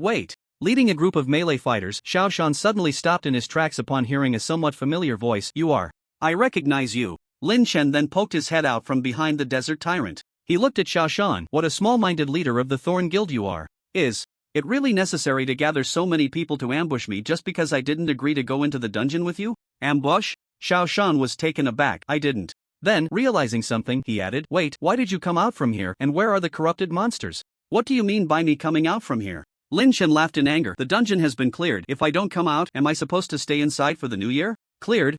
Leading a group of melee fighters, Xiao Shan suddenly stopped in his tracks upon hearing a somewhat familiar voice. "You are. I recognize you." Lin Chen then poked his head out from behind the Desert Tyrant. He looked at Xiao Shan. "What a small-minded leader of the Thorn Guild you are. Is it really necessary to gather so many people to ambush me just because I didn't agree to go into the dungeon with you? Ambush?" Xiao Shan was taken aback. "I didn't." Then, realizing something, he added, "Wait, why did you come out from here, and where are the corrupted monsters?" "What do you mean by me coming out from here?" Lin Chen laughed in anger. "The dungeon has been cleared. If I don't come out, am I supposed to stay inside for the new year?" Cleared?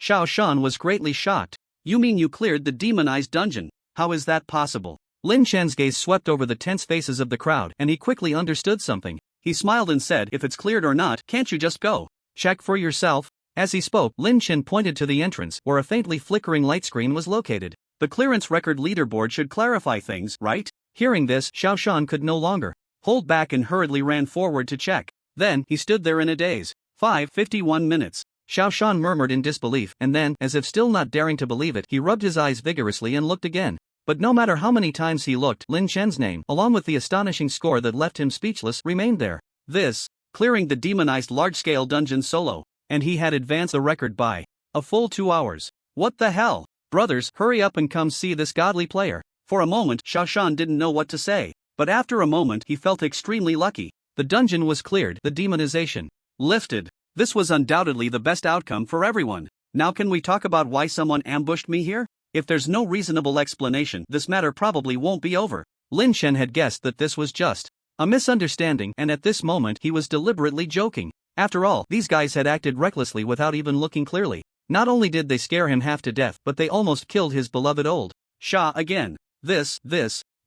Xiao Shan was greatly shocked. "You mean you cleared the demonized dungeon? How is that possible?" Lin Chen's gaze swept over the tense faces of the crowd, and he quickly understood something. He smiled and said, "If it's cleared or not, can't you just go check for yourself?" As he spoke, Lin Chen pointed to the entrance, where a faintly flickering light screen was located. "The clearance record leaderboard should clarify things, right?" Hearing this, Xiao Shan could no longer hold back and hurriedly ran forward to check. Then, he stood there in a daze. 5:51 minutes. Xiao Shan murmured in disbelief, and then, as if still not daring to believe it, he rubbed his eyes vigorously and looked again. But no matter how many times he looked, Lin Chen's name, along with the astonishing score that left him speechless, remained there. This, clearing the demonized large-scale dungeon solo. And he had advanced the record by a full 2 hours. What the hell? Brothers, hurry up and come see this godly player. For a moment, Xiao Shan didn't know what to say. But after a moment, he felt extremely lucky. The dungeon was cleared, the demonization lifted. This was undoubtedly the best outcome for everyone. Now can we talk about why someone ambushed me here? If there's no reasonable explanation, this matter probably won't be over. Lin Chen had guessed that this was just a misunderstanding, and at this moment he was deliberately joking. After all, these guys had acted recklessly without even looking clearly. Not only did they scare him half to death, but they almost killed his beloved old Sha again. This.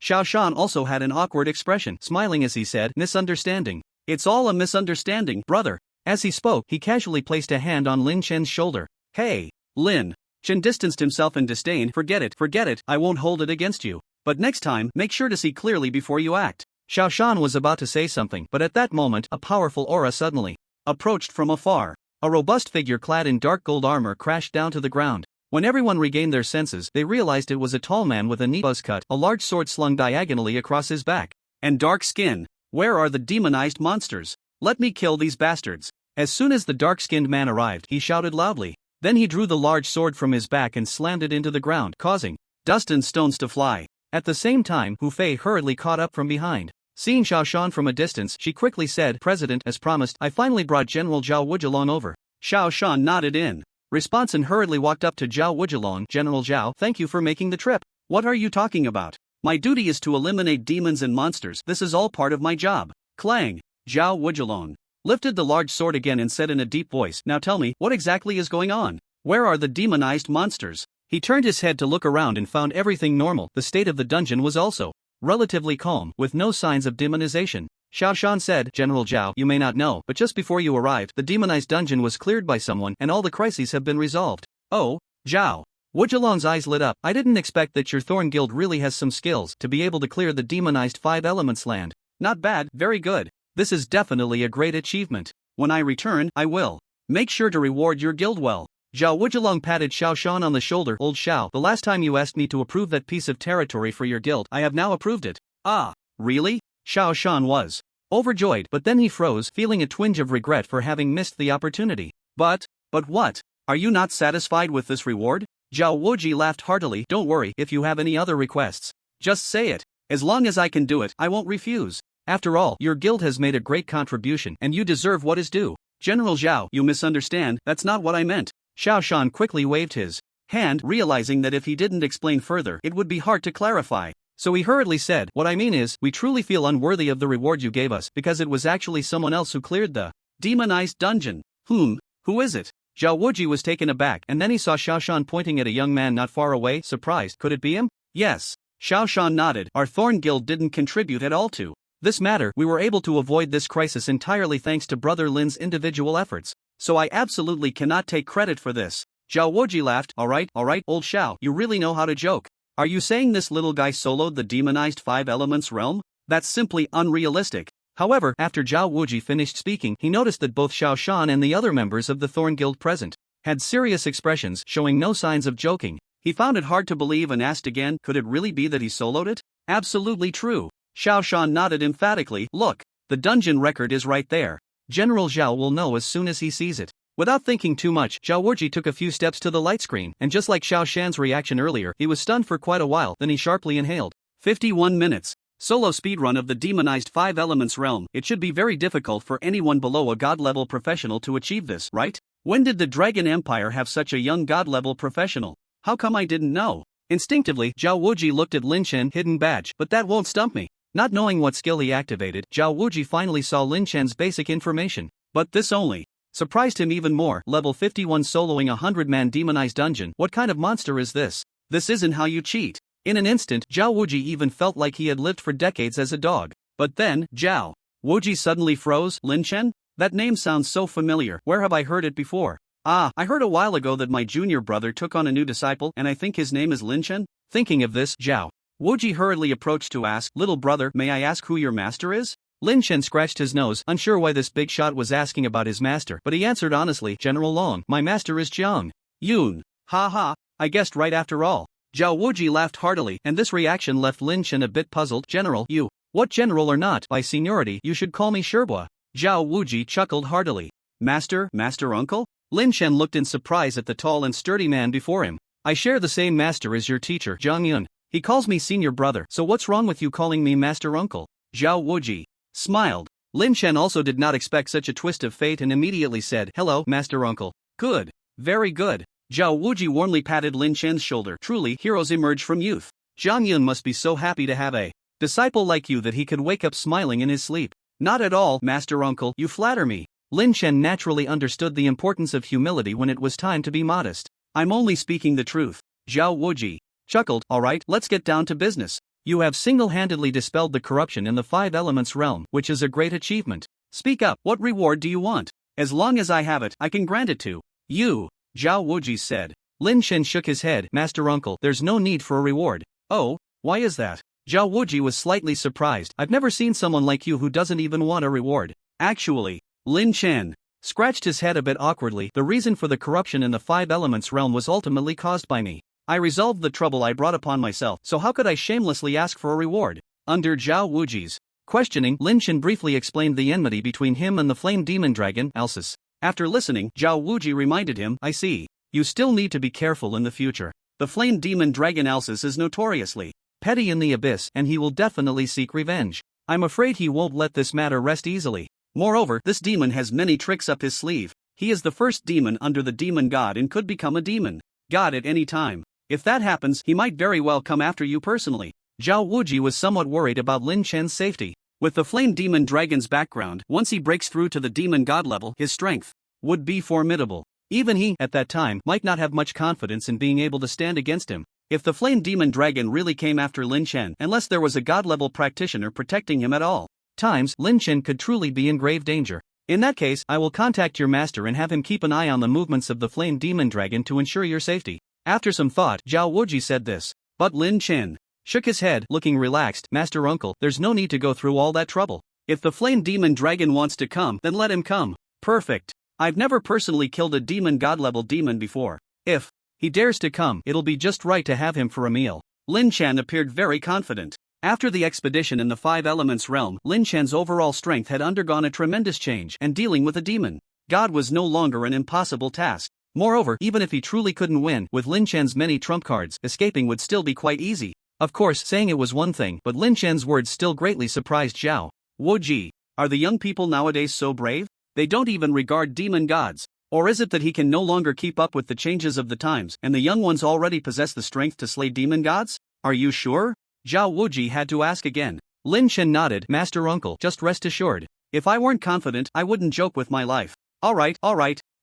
Xiao Shan also had an awkward expression, smiling as he said, "Misunderstanding. It's all a misunderstanding, brother." As he spoke, he casually placed a hand on Lin Chen's shoulder. "Hey, Lin." Chen distanced himself in disdain. Forget it, I won't hold it against you. But next time, make sure to see clearly before you act." Xiao Shan was about to say something, but at that moment, a powerful aura suddenly approached from afar. A robust figure clad in dark gold armor crashed down to the ground. When everyone regained their senses, they realized it was a tall man with a neat buzz cut, a large sword slung diagonally across his back, and dark skin. "Where are the demonized monsters? Let me kill these bastards." As soon as the dark-skinned man arrived, he shouted loudly. Then he drew the large sword from his back and slammed it into the ground, causing dust and stones to fly. At the same time, Hu Fei hurriedly caught up from behind. Seeing Xiao Shan from a distance, she quickly said, "President, as promised, I finally brought General Zhao Wujilong over." Xiao Shan nodded in response and hurriedly walked up to Zhao Wujilong. "General Zhao, thank you for making the trip." "What are you talking about? My duty is to eliminate demons and monsters. This is all part of my job." Clang. Zhao Wujilong lifted the large sword again and said in a deep voice, "Now tell me, what exactly is going on? Where are the demonized monsters?" He turned his head to look around and found everything normal. The state of the dungeon was also relatively calm, with no signs of demonization. Xiao Shan said, "General Zhao, you may not know, but just before you arrived, the demonized dungeon was cleared by someone, and all the crises have been resolved." "Oh?" Zhao Wujilong's eyes lit up. "I didn't expect that your Thorn Guild really has some skills to be able to clear the demonized 5 elements land." "Not bad, very good. This is definitely a great achievement. When I return, I will make sure to reward your guild well." Zhao Wujilong patted Xiao Shan on the shoulder. "Old Xiao, the last time you asked me to approve that piece of territory for your guild, I have now approved it." "Ah, really?" Xiao Shan was overjoyed, but then he froze, feeling a twinge of regret for having missed the opportunity. But what? Are you not satisfied with this reward? Zhao Wuji laughed heartily. Don't worry if you have any other requests. Just say it. As long as I can do it, I won't refuse. After all, your guild has made a great contribution and you deserve what is due. General Zhao, you misunderstand, that's not what I meant. Xiao Shan quickly waved his hand, realizing that if he didn't explain further, it would be hard to clarify. So he hurriedly said, what I mean is, we truly feel unworthy of the reward you gave us because it was actually someone else who cleared the demonized dungeon. Who is it? Zhao Wuji was taken aback and then he saw Xiao Shan pointing at a young man not far away, surprised. Could it be him? Yes. Xiao Shan nodded. Our Thorn Guild didn't contribute at all to this matter. We were able to avoid this crisis entirely thanks to Brother Lin's individual efforts. So I absolutely cannot take credit for this. Zhao Wuji laughed. Alright, old Xiao, you really know how to joke. Are you saying this little guy soloed the demonized 5 elements realm? That's simply unrealistic. However, after Zhao Wuji finished speaking, he noticed that both Xiao Shan and the other members of the Thorn Guild present had serious expressions showing no signs of joking. He found it hard to believe and asked again, could it really be that he soloed it? Absolutely true. Xiao Shan nodded emphatically. Look, the dungeon record is right there. General Zhao will know as soon as he sees it. Without thinking too much, Zhao Wuji took a few steps to the light screen, and just like Xiao Shan's reaction earlier, he was stunned for quite a while, then he sharply inhaled. 51 minutes. Solo speedrun of the demonized 5 elements realm. It should be very difficult for anyone below a god-level professional to achieve this, right? When did the Dragon Empire have such a young god-level professional? How come I didn't know? Instinctively, Zhao Wuji looked at Lin Chen's hidden badge, but that won't stump me. Not knowing what skill he activated, Zhao Wuji finally saw Lin Chen's basic information. But this only surprised him even more. Level 51 soloing a 100-man demonized dungeon. What kind of monster is this? This isn't how you cheat. In an instant, Zhao Wuji even felt like he had lived for decades as a dog. But then, Zhao Wuji suddenly froze. Lin Chen? That name sounds so familiar. Where have I heard it before? Ah, I heard a while ago that my junior brother took on a new disciple and I think his name is Lin Chen? Thinking of this, Zhao Wuji hurriedly approached to ask, little brother, may I ask who your master is? Lin Chen scratched his nose, unsure why this big shot was asking about his master, but he answered honestly, General Long, my master is Jiang Yun. Ha ha, I guessed right after all. Zhao Wuji laughed heartily, and this reaction left Lin Chen a bit puzzled. General, you, what general or not, by seniority you should call me Sherbua. Zhao Wuji chuckled heartily. Master uncle? Lin Chen looked in surprise at the tall and sturdy man before him. I share the same master as your teacher, Jiang Yun. He calls me senior brother, so what's wrong with you calling me master uncle? Zhao Wuji smiled. Lin Chen also did not expect such a twist of fate and immediately said, hello, master uncle. Good. Very good. Zhao Wuji warmly patted Lin Chen's shoulder. Truly, heroes emerge from youth. Jiang Yun must be so happy to have a disciple like you that he could wake up smiling in his sleep. Not at all, master uncle, you flatter me. Lin Chen naturally understood the importance of humility when it was time to be modest. I'm only speaking the truth. Zhao Wuji chuckled. Alright, let's get down to business. You have single-handedly dispelled the corruption in the 5 elements realm, which is a great achievement. Speak up, what reward do you want? As long as I have it, I can grant it to you, Zhao Wuji said. Lin Chen shook his head. Master uncle, there's no need for a reward. Oh, why is that? Zhao Wuji was slightly surprised. I've never seen someone like you who doesn't even want a reward. Actually, Lin Chen scratched his head a bit awkwardly. The reason for the corruption in the 5 elements realm was ultimately caused by me. I resolved the trouble I brought upon myself, so how could I shamelessly ask for a reward? Under Zhao Wuji's questioning, Lin Chen briefly explained the enmity between him and the flame demon dragon, Alsis. After listening, Zhao Wuji reminded him, I see. You still need to be careful in the future. The flame demon dragon Alsis is notoriously petty in the abyss and he will definitely seek revenge. I'm afraid he won't let this matter rest easily. Moreover, this demon has many tricks up his sleeve. He is the first demon under the demon god and could become a demon god at any time. If that happens, he might very well come after you personally. Zhao Wuji was somewhat worried about Lin Chen's safety. With the flame demon dragon's background, once he breaks through to the demon god level, his strength would be formidable. Even he, at that time, might not have much confidence in being able to stand against him. If the flame demon dragon really came after Lin Chen, unless there was a god-level practitioner protecting him at all times, Lin Chen could truly be in grave danger. In that case, I will contact your master and have him keep an eye on the movements of the flame demon dragon to ensure your safety. After some thought, Zhao Wuji said this. But Lin Chen shook his head, looking relaxed. Master uncle, there's no need to go through all that trouble. If the flame demon dragon wants to come, then let him come. Perfect. I've never personally killed a demon god-level demon before. If he dares to come, it'll be just right to have him for a meal. Lin Chen appeared very confident. After the expedition in the 5 elements realm, Lin Chen's overall strength had undergone a tremendous change, and dealing with a demon god was no longer an impossible task. Moreover, even if he truly couldn't win, with Lin Chen's many trump cards, escaping would still be quite easy. Of course, saying it was one thing, but Lin Chen's words still greatly surprised Zhao Wuji. Are the young people nowadays so brave? They don't even regard demon gods. Or is it that he can no longer keep up with the changes of the times, and the young ones already possess the strength to slay demon gods? Are you sure? Zhao Wuji had to ask again. Lin Chen nodded. Master uncle, just rest assured. If I weren't confident, I wouldn't joke with my life. Alright.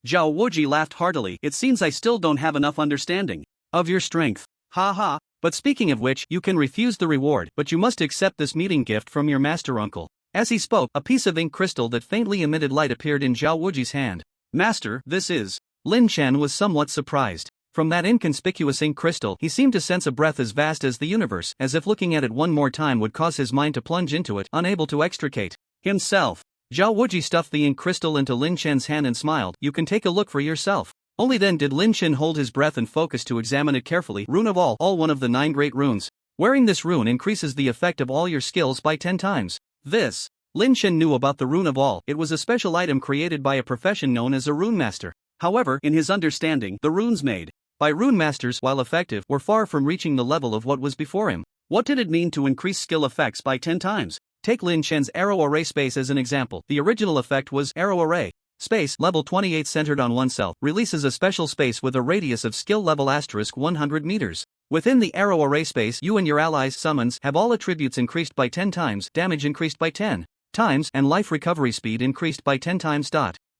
Zhao Wuji laughed heartily. It seems I still don't have enough understanding of your strength. Ha. But speaking of which, you can refuse the reward, but you must accept this meeting gift from your master uncle. As he spoke, a piece of ink crystal that faintly emitted light appeared in Zhao Wuji's hand. Master, this is. Lin Chen was somewhat surprised. From that inconspicuous ink crystal, he seemed to sense a breath as vast as the universe, as if looking at it one more time would cause his mind to plunge into it, unable to extricate himself. Zhao Wuji stuffed the ink crystal into Lin Chen's hand and smiled. You can take a look for yourself. Only then did Lin Chen hold his breath and focus to examine it carefully. Rune of all one of the 9 great runes. Wearing this rune increases the effect of all your skills by 10 times. This. Lin Chen knew about the rune of all. It was a special item created by a profession known as a rune master. However, in his understanding, the runes made by rune masters, while effective, were far from reaching the level of what was before him. What did it mean to increase skill effects by 10 times? Take Lin Chen's arrow array space as an example. The original effect was arrow array space level 28 centered on oneself, releases a special space with a radius of skill level * 100 meters. Within the arrow array space, you and your allies' summons have all attributes increased by 10 times, damage increased by 10 times, and life recovery speed increased by 10 times.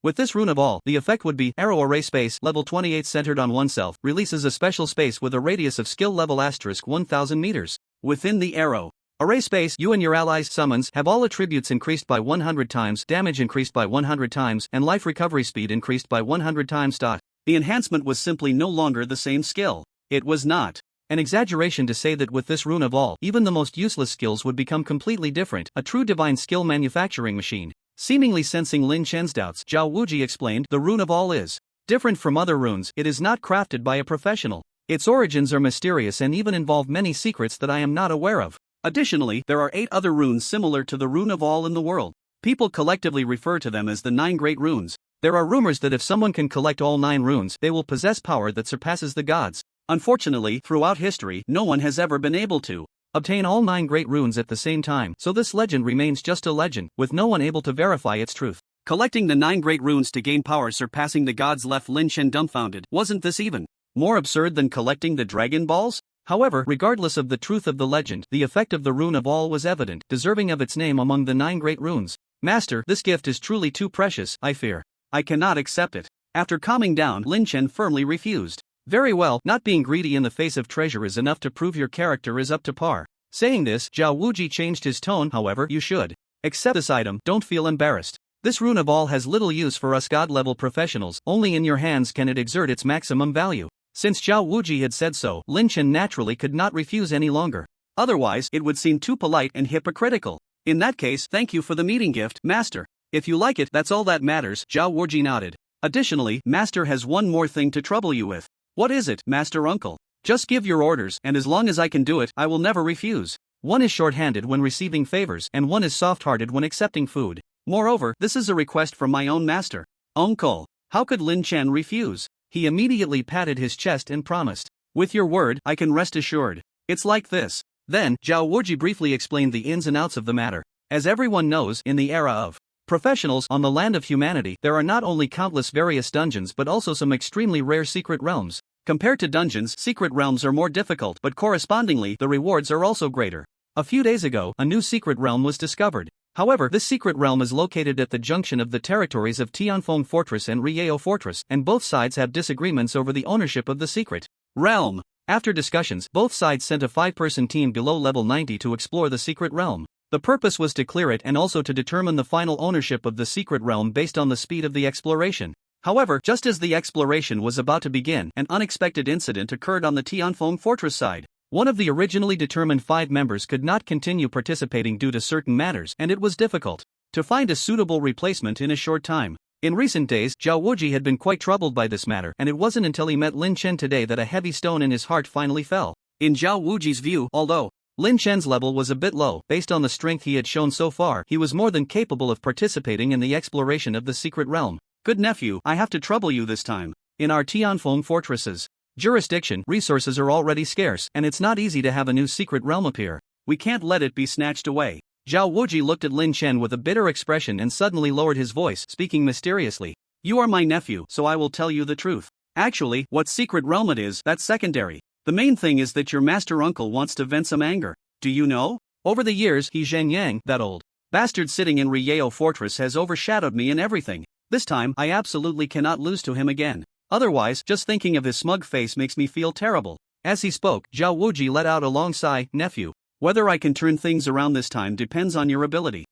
With this rune of all, the effect would be arrow array space level 28 centered on oneself, releases a special space with a radius of skill level * 1000 meters. Within the arrow array space, you and your allies' summons have all attributes increased by 100 times, damage increased by 100 times, and life recovery speed increased by 100 times. The enhancement was simply no longer the same skill. It was not an exaggeration to say that with this rune of all, even the most useless skills would become completely different, a true divine skill manufacturing machine. Seemingly sensing Lin Chen's doubts, Zhao Wuji explained, the rune of all is different from other runes. It is not crafted by a professional. Its origins are mysterious and even involve many secrets that I am not aware of. Additionally, there are 8 other runes similar to the rune of all in the world. People collectively refer to them as the 9 great runes. There are rumors that if someone can collect all 9 runes, they will possess power that surpasses the gods. Unfortunately, throughout history, no one has ever been able to obtain all 9 great runes at the same time, so this legend remains just a legend, with no one able to verify its truth. Collecting the 9 great runes to gain power surpassing the gods left Lin Chen dumbfounded. Wasn't this even more absurd than collecting the Dragon Balls? However, regardless of the truth of the legend, the effect of the rune of all was evident, deserving of its name among the 9 great runes. Master, this gift is truly too precious, I fear I cannot accept it. After calming down, Lin Chen firmly refused. Very well, not being greedy in the face of treasure is enough to prove your character is up to par. Saying this, Zhao Wuji changed his tone. However, you should accept this item, don't feel embarrassed. This rune of all has little use for us god-level professionals, only in your hands can it exert its maximum value. Since Zhao Wuji had said so, Lin Chen naturally could not refuse any longer. Otherwise, it would seem too polite and hypocritical. In that case, thank you for the meeting gift, Master. If you like it, that's all that matters, Zhao Wuji nodded. Additionally, Master has one more thing to trouble you with. What is it, Master Uncle? Just give your orders, and as long as I can do it, I will never refuse. One is short-handed when receiving favors, and one is soft-hearted when accepting food. Moreover, this is a request from my own master. Uncle. How could Lin Chen refuse? He immediately patted his chest and promised. With your word, I can rest assured. It's like this. Then, Zhao Wuji briefly explained the ins and outs of the matter. As everyone knows, in the era of professionals on the land of humanity, there are not only countless various dungeons but also some extremely rare secret realms. Compared to dungeons, secret realms are more difficult, but correspondingly, the rewards are also greater. A few days ago, a new secret realm was discovered. However, this secret realm is located at the junction of the territories of Tianfeng Fortress and Rieo Fortress, and both sides have disagreements over the ownership of the secret realm. After discussions, both sides sent a 5-person team below level 90 to explore the secret realm. The purpose was to clear it and also to determine the final ownership of the secret realm based on the speed of the exploration. However, just as the exploration was about to begin, an unexpected incident occurred on the Tianfeng Fortress side. One of the originally determined 5 members could not continue participating due to certain matters, and it was difficult to find a suitable replacement in a short time. In recent days, Zhao Wuji had been quite troubled by this matter, and it wasn't until he met Lin Chen today that a heavy stone in his heart finally fell. In Zhao Wuji's view, although Lin Chen's level was a bit low, based on the strength he had shown so far, he was more than capable of participating in the exploration of the secret realm. Good nephew, I have to trouble you this time. In our Tianfeng fortresses jurisdiction, resources are already scarce, and it's not easy to have a new secret realm appear. We can't let it be snatched away. Zhao Wuji looked at Lin Chen with a bitter expression and suddenly lowered his voice, speaking mysteriously. You are my nephew, so I will tell you the truth. Actually, what secret realm it is, that's secondary. The main thing is that your master uncle wants to vent some anger. Do you know? Over the years, he Zheng Yang, that old bastard sitting in Rieo Fortress, has overshadowed me in everything. This time, I absolutely cannot lose to him again. Otherwise, just thinking of his smug face makes me feel terrible. As he spoke, Zhao Wuji let out a long sigh. Nephew, whether I can turn things around this time depends on your ability.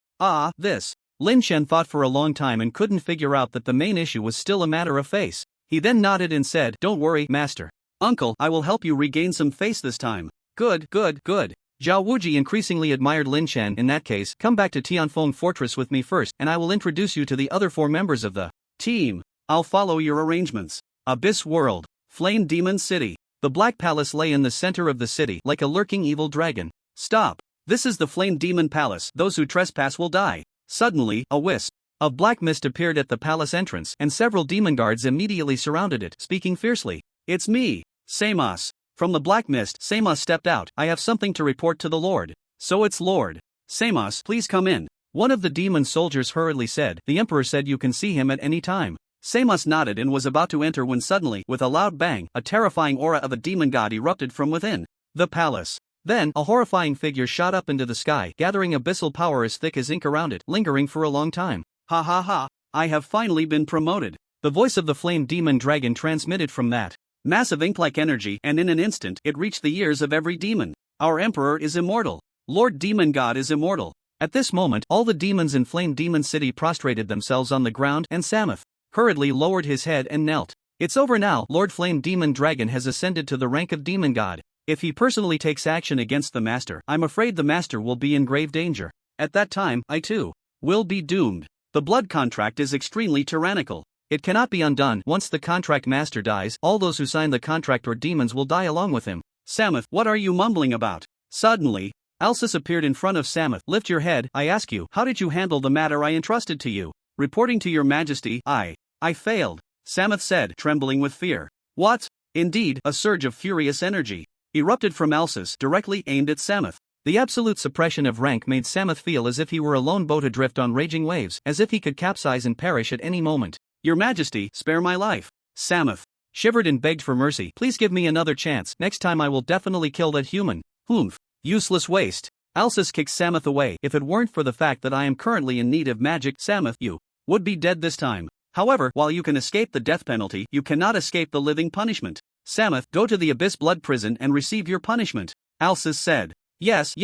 This. Lin Chen thought for a long time and couldn't figure out that the main issue was still a matter of face. He then nodded and said, Don't worry, master. Uncle, I will help you regain some face this time. Good. Zhao Wuji increasingly admired Lin Chen. In that case, come back to Tianfeng Fortress with me first, and I will introduce you to the other 4 members of the team. I'll follow your arrangements. Abyss World. Flame Demon City. The Black Palace lay in the center of the city, like a lurking evil dragon. Stop. This is the Flame Demon Palace. Those who trespass will die. Suddenly, a wisp of black mist appeared at the palace entrance, and several demon guards immediately surrounded it, speaking fiercely. It's me, Samos. From the black mist, Samos stepped out. I have something to report to the Lord. So it's Lord Samos, please come in. One of the demon soldiers hurriedly said. The Emperor said you can see him at any time. Samos nodded and was about to enter when suddenly, with a loud bang, a terrifying aura of a demon god erupted from within the palace. Then, a horrifying figure shot up into the sky, gathering abyssal power as thick as ink around it, lingering for a long time. Ha ha ha, I have finally been promoted. The voice of the flame demon dragon transmitted from that massive ink-like energy, and in an instant, it reached the ears of every demon. Our Emperor is immortal. Lord Demon God is immortal. At this moment, all the demons in Flame Demon City prostrated themselves on the ground, and Samoth hurriedly lowered his head and knelt. It's over now. Lord Flame Demon Dragon has ascended to the rank of Demon God. If he personally takes action against the Master, I'm afraid the Master will be in grave danger. At that time, I too will be doomed. The blood contract is extremely tyrannical. It cannot be undone. Once the contract master dies, all those who sign the contract or demons will die along with him. Samoth, what are you mumbling about? Suddenly, Alsus appeared in front of Samoth. Lift your head, I ask you. How did you handle the matter I entrusted to you? Reporting to your majesty, I failed, Samoth said, trembling with fear. What? Indeed, a surge of furious energy erupted from Alsus, directly aimed at Samoth. The absolute suppression of rank made Samoth feel as if he were a lone boat adrift on raging waves, as if he could capsize and perish at any moment. Your Majesty, spare my life. Samoth shivered and begged for mercy. Please give me another chance. Next time I will definitely kill that human. Humph. Useless waste. Alsus kicked Samoth away. If it weren't for the fact that I am currently in need of magic, Samoth, you would be dead this time. However, while you can escape the death penalty, you cannot escape the living punishment. Samoth, go to the Abyss Blood Prison and receive your punishment. Alsus said. Yes.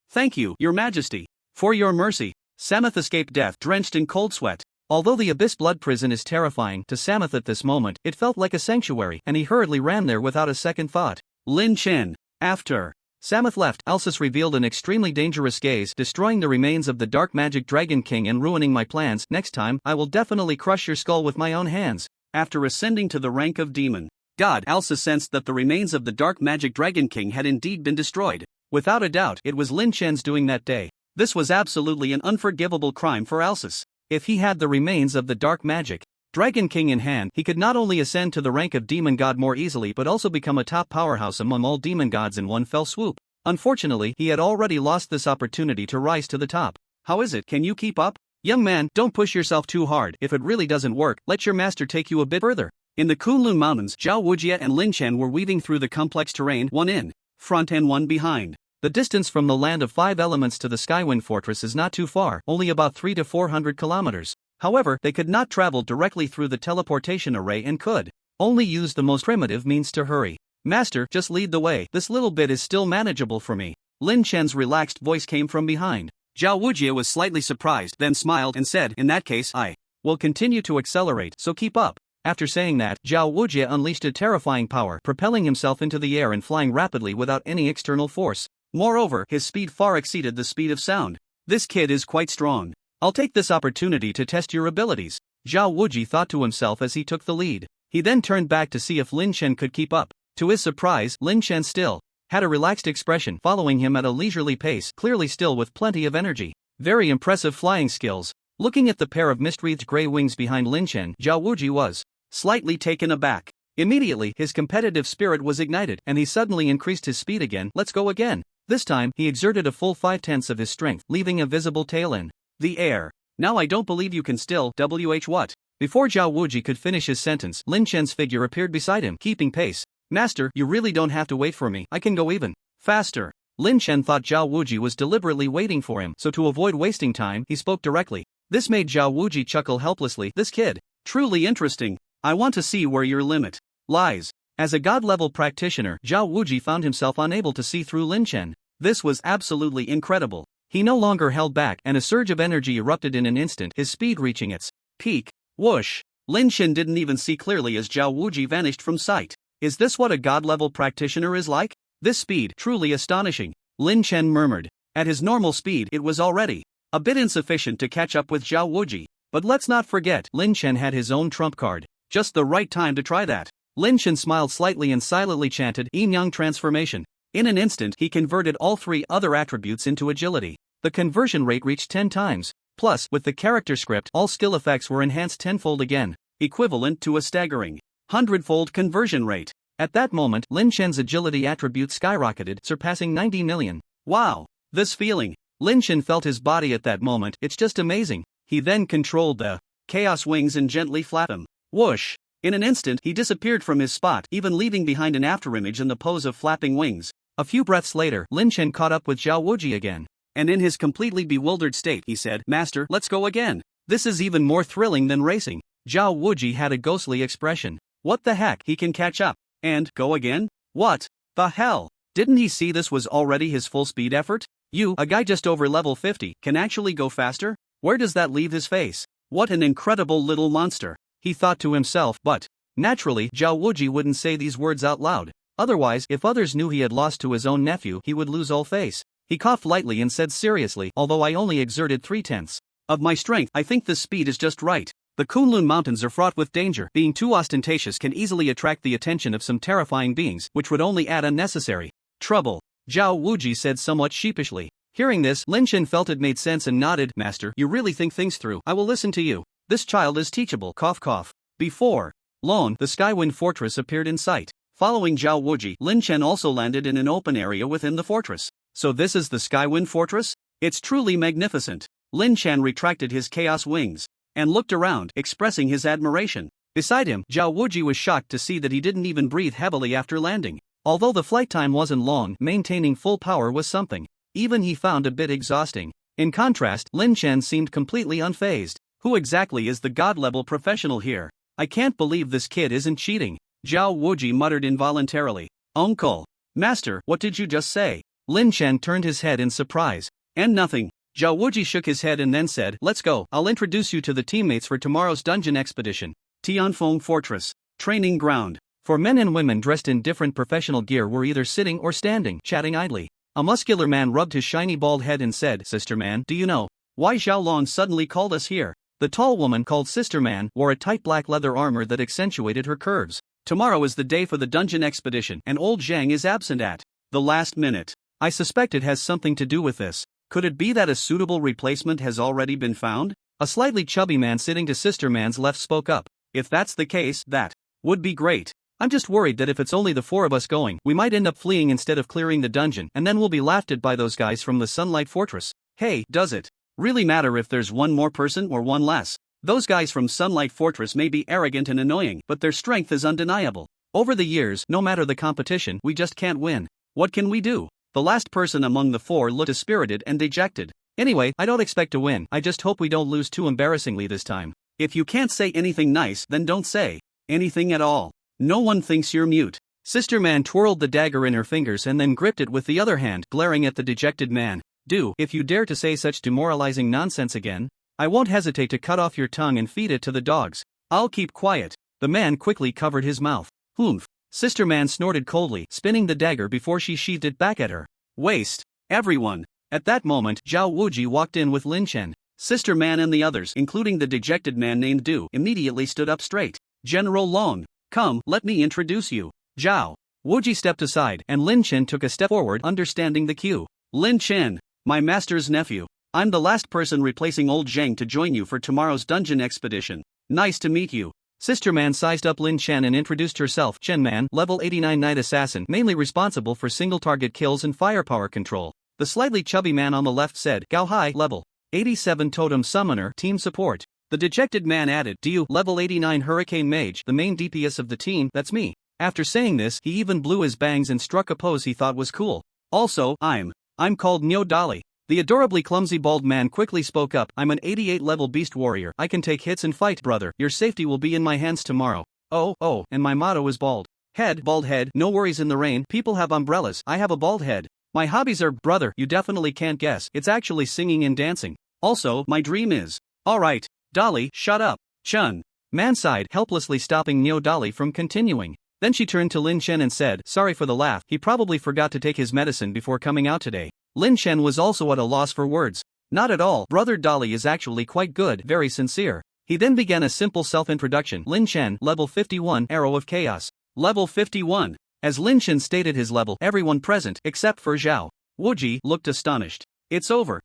Thank you, Your Majesty. For your mercy. Samoth escaped death, drenched in cold sweat. Although the Abyss Blood Prison is terrifying to Samoth at this moment, it felt like a sanctuary, and he hurriedly ran there without a second thought. Lin Chen. After Samoth left, Alsus revealed an extremely dangerous gaze, destroying the remains of the Dark Magic Dragon King and ruining my plans. Next time, I will definitely crush your skull with my own hands. After ascending to the rank of Demon God, Alsus sensed that the remains of the Dark Magic Dragon King had indeed been destroyed. Without a doubt, it was Lin Chen's doing that day. This was absolutely an unforgivable crime for Alsus. If he had the remains of the Dark Magic Dragon King in hand, he could not only ascend to the rank of Demon God more easily but also become a top powerhouse among all demon gods in one fell swoop. Unfortunately, he had already lost this opportunity to rise to the top. How is it? Can you keep up? Young man, don't push yourself too hard. If it really doesn't work, let your master take you a bit further. In the Kunlun Mountains, Zhao Wujie and Lin Chen were weaving through the complex terrain, one in front and one behind. The distance from the Land of Five Elements to the Skywind Fortress is not too far, only about 300 to 400 kilometers. However, they could not travel directly through the teleportation array and could only use the most primitive means to hurry. Master, just lead the way. This little bit is still manageable for me. Lin Chen's relaxed voice came from behind. Zhao Wujie was slightly surprised, then smiled and said, in that case, I will continue to accelerate, so keep up. After saying that, Zhao Wujie unleashed a terrifying power, propelling himself into the air and flying rapidly without any external force. Moreover, his speed far exceeded the speed of sound. This kid is quite strong. I'll take this opportunity to test your abilities, Zhao Wujie thought to himself as he took the lead. He then turned back to see if Lin Chen could keep up. To his surprise, Lin Chen still had a relaxed expression, following him at a leisurely pace, clearly still with plenty of energy. Very impressive flying skills. Looking at the pair of mist-wreathed gray wings behind Lin Chen, Zhao Wujie was slightly taken aback. Immediately, his competitive spirit was ignited, and he suddenly increased his speed again. Let's go again. This time, he exerted a full 5/10 of his strength, leaving a visible tail in the air. Now I don't believe you can still what? Before Zhao Wuji could finish his sentence, Lin Chen's figure appeared beside him, keeping pace. Master, you really don't have to wait for me, I can go even faster. Lin Chen thought Zhao Wuji was deliberately waiting for him, so to avoid wasting time, he spoke directly. This made Zhao Wuji chuckle helplessly. This kid, truly interesting. I want to see where your limit lies. As a god-level practitioner, Zhao Wuji found himself unable to see through Lin Chen. This was absolutely incredible. He no longer held back, and a surge of energy erupted in an instant, his speed reaching its peak. Whoosh! Lin Chen didn't even see clearly as Zhao Wuji vanished from sight. Is this what a god-level practitioner is like? This speed, truly astonishing. Lin Chen murmured. At his normal speed, it was already a bit insufficient to catch up with Zhao Wuji. But let's not forget, Lin Chen had his own trump card. Just the right time to try that. Lin Chen smiled slightly and silently chanted Yin-Yang transformation. In an instant, he converted all 3 other attributes into agility. The conversion rate reached 10 times. Plus, with the character script, all skill effects were enhanced tenfold again, equivalent to a staggering 100-fold conversion rate. At that moment, Lin Chen's agility attribute skyrocketed, surpassing 90 million. Wow! This feeling. Lin Chen felt his body at that moment, it's just amazing. He then controlled the chaos wings and gently flapped them. Whoosh! In an instant, he disappeared from his spot, even leaving behind an afterimage in the pose of flapping wings. A few breaths later, Lin Chen caught up with Zhao Wuji again. And in his completely bewildered state, he said, Master, let's go again. This is even more thrilling than racing. Zhao Wuji had a ghostly expression. What the heck, he can catch up. And, go again? What the hell? Didn't he see this was already his full speed effort? You, a guy just over level 50, can actually go faster? Where does that leave his face? What an incredible little monster. He thought to himself, but naturally, Zhao Wuji wouldn't say these words out loud. Otherwise, if others knew he had lost to his own nephew, he would lose all face. He coughed lightly and said seriously, although I only exerted 3/10 of my strength, I think this speed is just right. The Kunlun Mountains are fraught with danger. Being too ostentatious can easily attract the attention of some terrifying beings, which would only add unnecessary trouble. Zhao Wuji said somewhat sheepishly. Hearing this, Lin Chen felt it made sense and nodded. Master, you really think things through. I will listen to you. This child is teachable. Cough cough. Before long, the Skywind Fortress appeared in sight. Following Zhao Wuji, Lin Chen also landed in an open area within the fortress. So this is the Skywind Fortress? It's truly magnificent. Lin Chen retracted his chaos wings and looked around, expressing his admiration. Beside him, Zhao Wuji was shocked to see that he didn't even breathe heavily after landing. Although the flight time wasn't long, maintaining full power was something even he found a bit exhausting. In contrast, Lin Chen seemed completely unfazed. Who exactly is the god-level professional here? I can't believe this kid isn't cheating. Zhao Wuji muttered involuntarily. Uncle. Master, what did you just say? Lin Chen turned his head in surprise. And nothing. Zhao Wuji shook his head and then said, let's go, I'll introduce you to the teammates for tomorrow's dungeon expedition. Tianfeng Fortress. Training ground. For men and women dressed in different professional gear were either sitting or standing, chatting idly. A muscular man rubbed his shiny bald head and said, Sister Man, do you know why Xiao Long suddenly called us here? The tall woman called Sister Man wore a tight black leather armor that accentuated her curves. Tomorrow is the day for the dungeon expedition, and old Zhang is absent at the last minute. I suspect it has something to do with this. Could it be that a suitable replacement has already been found? A slightly chubby man sitting to Sister Man's left spoke up. If that's the case, that would be great. I'm just worried that if it's only the 4 of us going, we might end up fleeing instead of clearing the dungeon, and then we'll be laughed at by those guys from the Sunlight Fortress. Hey, does it really matter if there's one more person or one less? Those guys from Sunlight Fortress may be arrogant and annoying, but their strength is undeniable. Over the years, no matter the competition, we just can't win. What can we do? The last person among the 4 looked dispirited and dejected. Anyway, I don't expect to win, I just hope we don't lose too embarrassingly this time. If you can't say anything nice, then don't say anything at all. No one thinks you're mute. Sister Man twirled the dagger in her fingers and then gripped it with the other hand, glaring at the dejected man. If you dare to say such demoralizing nonsense again, I won't hesitate to cut off your tongue and feed it to the dogs. I'll keep quiet. The man quickly covered his mouth. Humph. Sister Man snorted coldly, spinning the dagger before she sheathed it back at her waist. Everyone. At that moment, Zhao Wuji walked in with Lin Chen. Sister Man and the others, including the dejected man named Du, immediately stood up straight. General Long. Come, let me introduce you. Zhao Wuji stepped aside, and Lin Chen took a step forward, understanding the cue. Lin Chen, my master's nephew. I'm the last person replacing old Zhang to join you for tomorrow's dungeon expedition. Nice to meet you. Sister Man sized up Lin Chen and introduced herself. Chen Man, level 89 night assassin, mainly responsible for single target kills and firepower control. The slightly chubby man on the left said, Gao Hai, level 87 totem summoner, team support. The dejected man added, Du, level 89 hurricane mage, the main DPS of the team, that's me. After saying this, he even blew his bangs and struck a pose he thought was cool. Also, I'm called Nyo Dali. The adorably clumsy bald man quickly spoke up, I'm an 88 level beast warrior, I can take hits and fight brother, your safety will be in my hands tomorrow. Oh, and my motto is bald head, no worries in the rain, people have umbrellas, I have a bald head. My hobbies are, brother, you definitely can't guess, it's actually singing and dancing. Also, my dream is. Alright, Dali, shut up. Chun. Man sighed, helplessly stopping Nyo Dali from continuing. Then she turned to Lin Chen and said, sorry for the laugh, he probably forgot to take his medicine before coming out today. Lin Chen was also at a loss for words. Not at all, brother Dali is actually quite good, very sincere. He then began a simple self-introduction. Lin Chen, level 51, Arrow of Chaos. Level 51. As Lin Chen stated his level, everyone present, except for Zhao Wuji, looked astonished. It's over.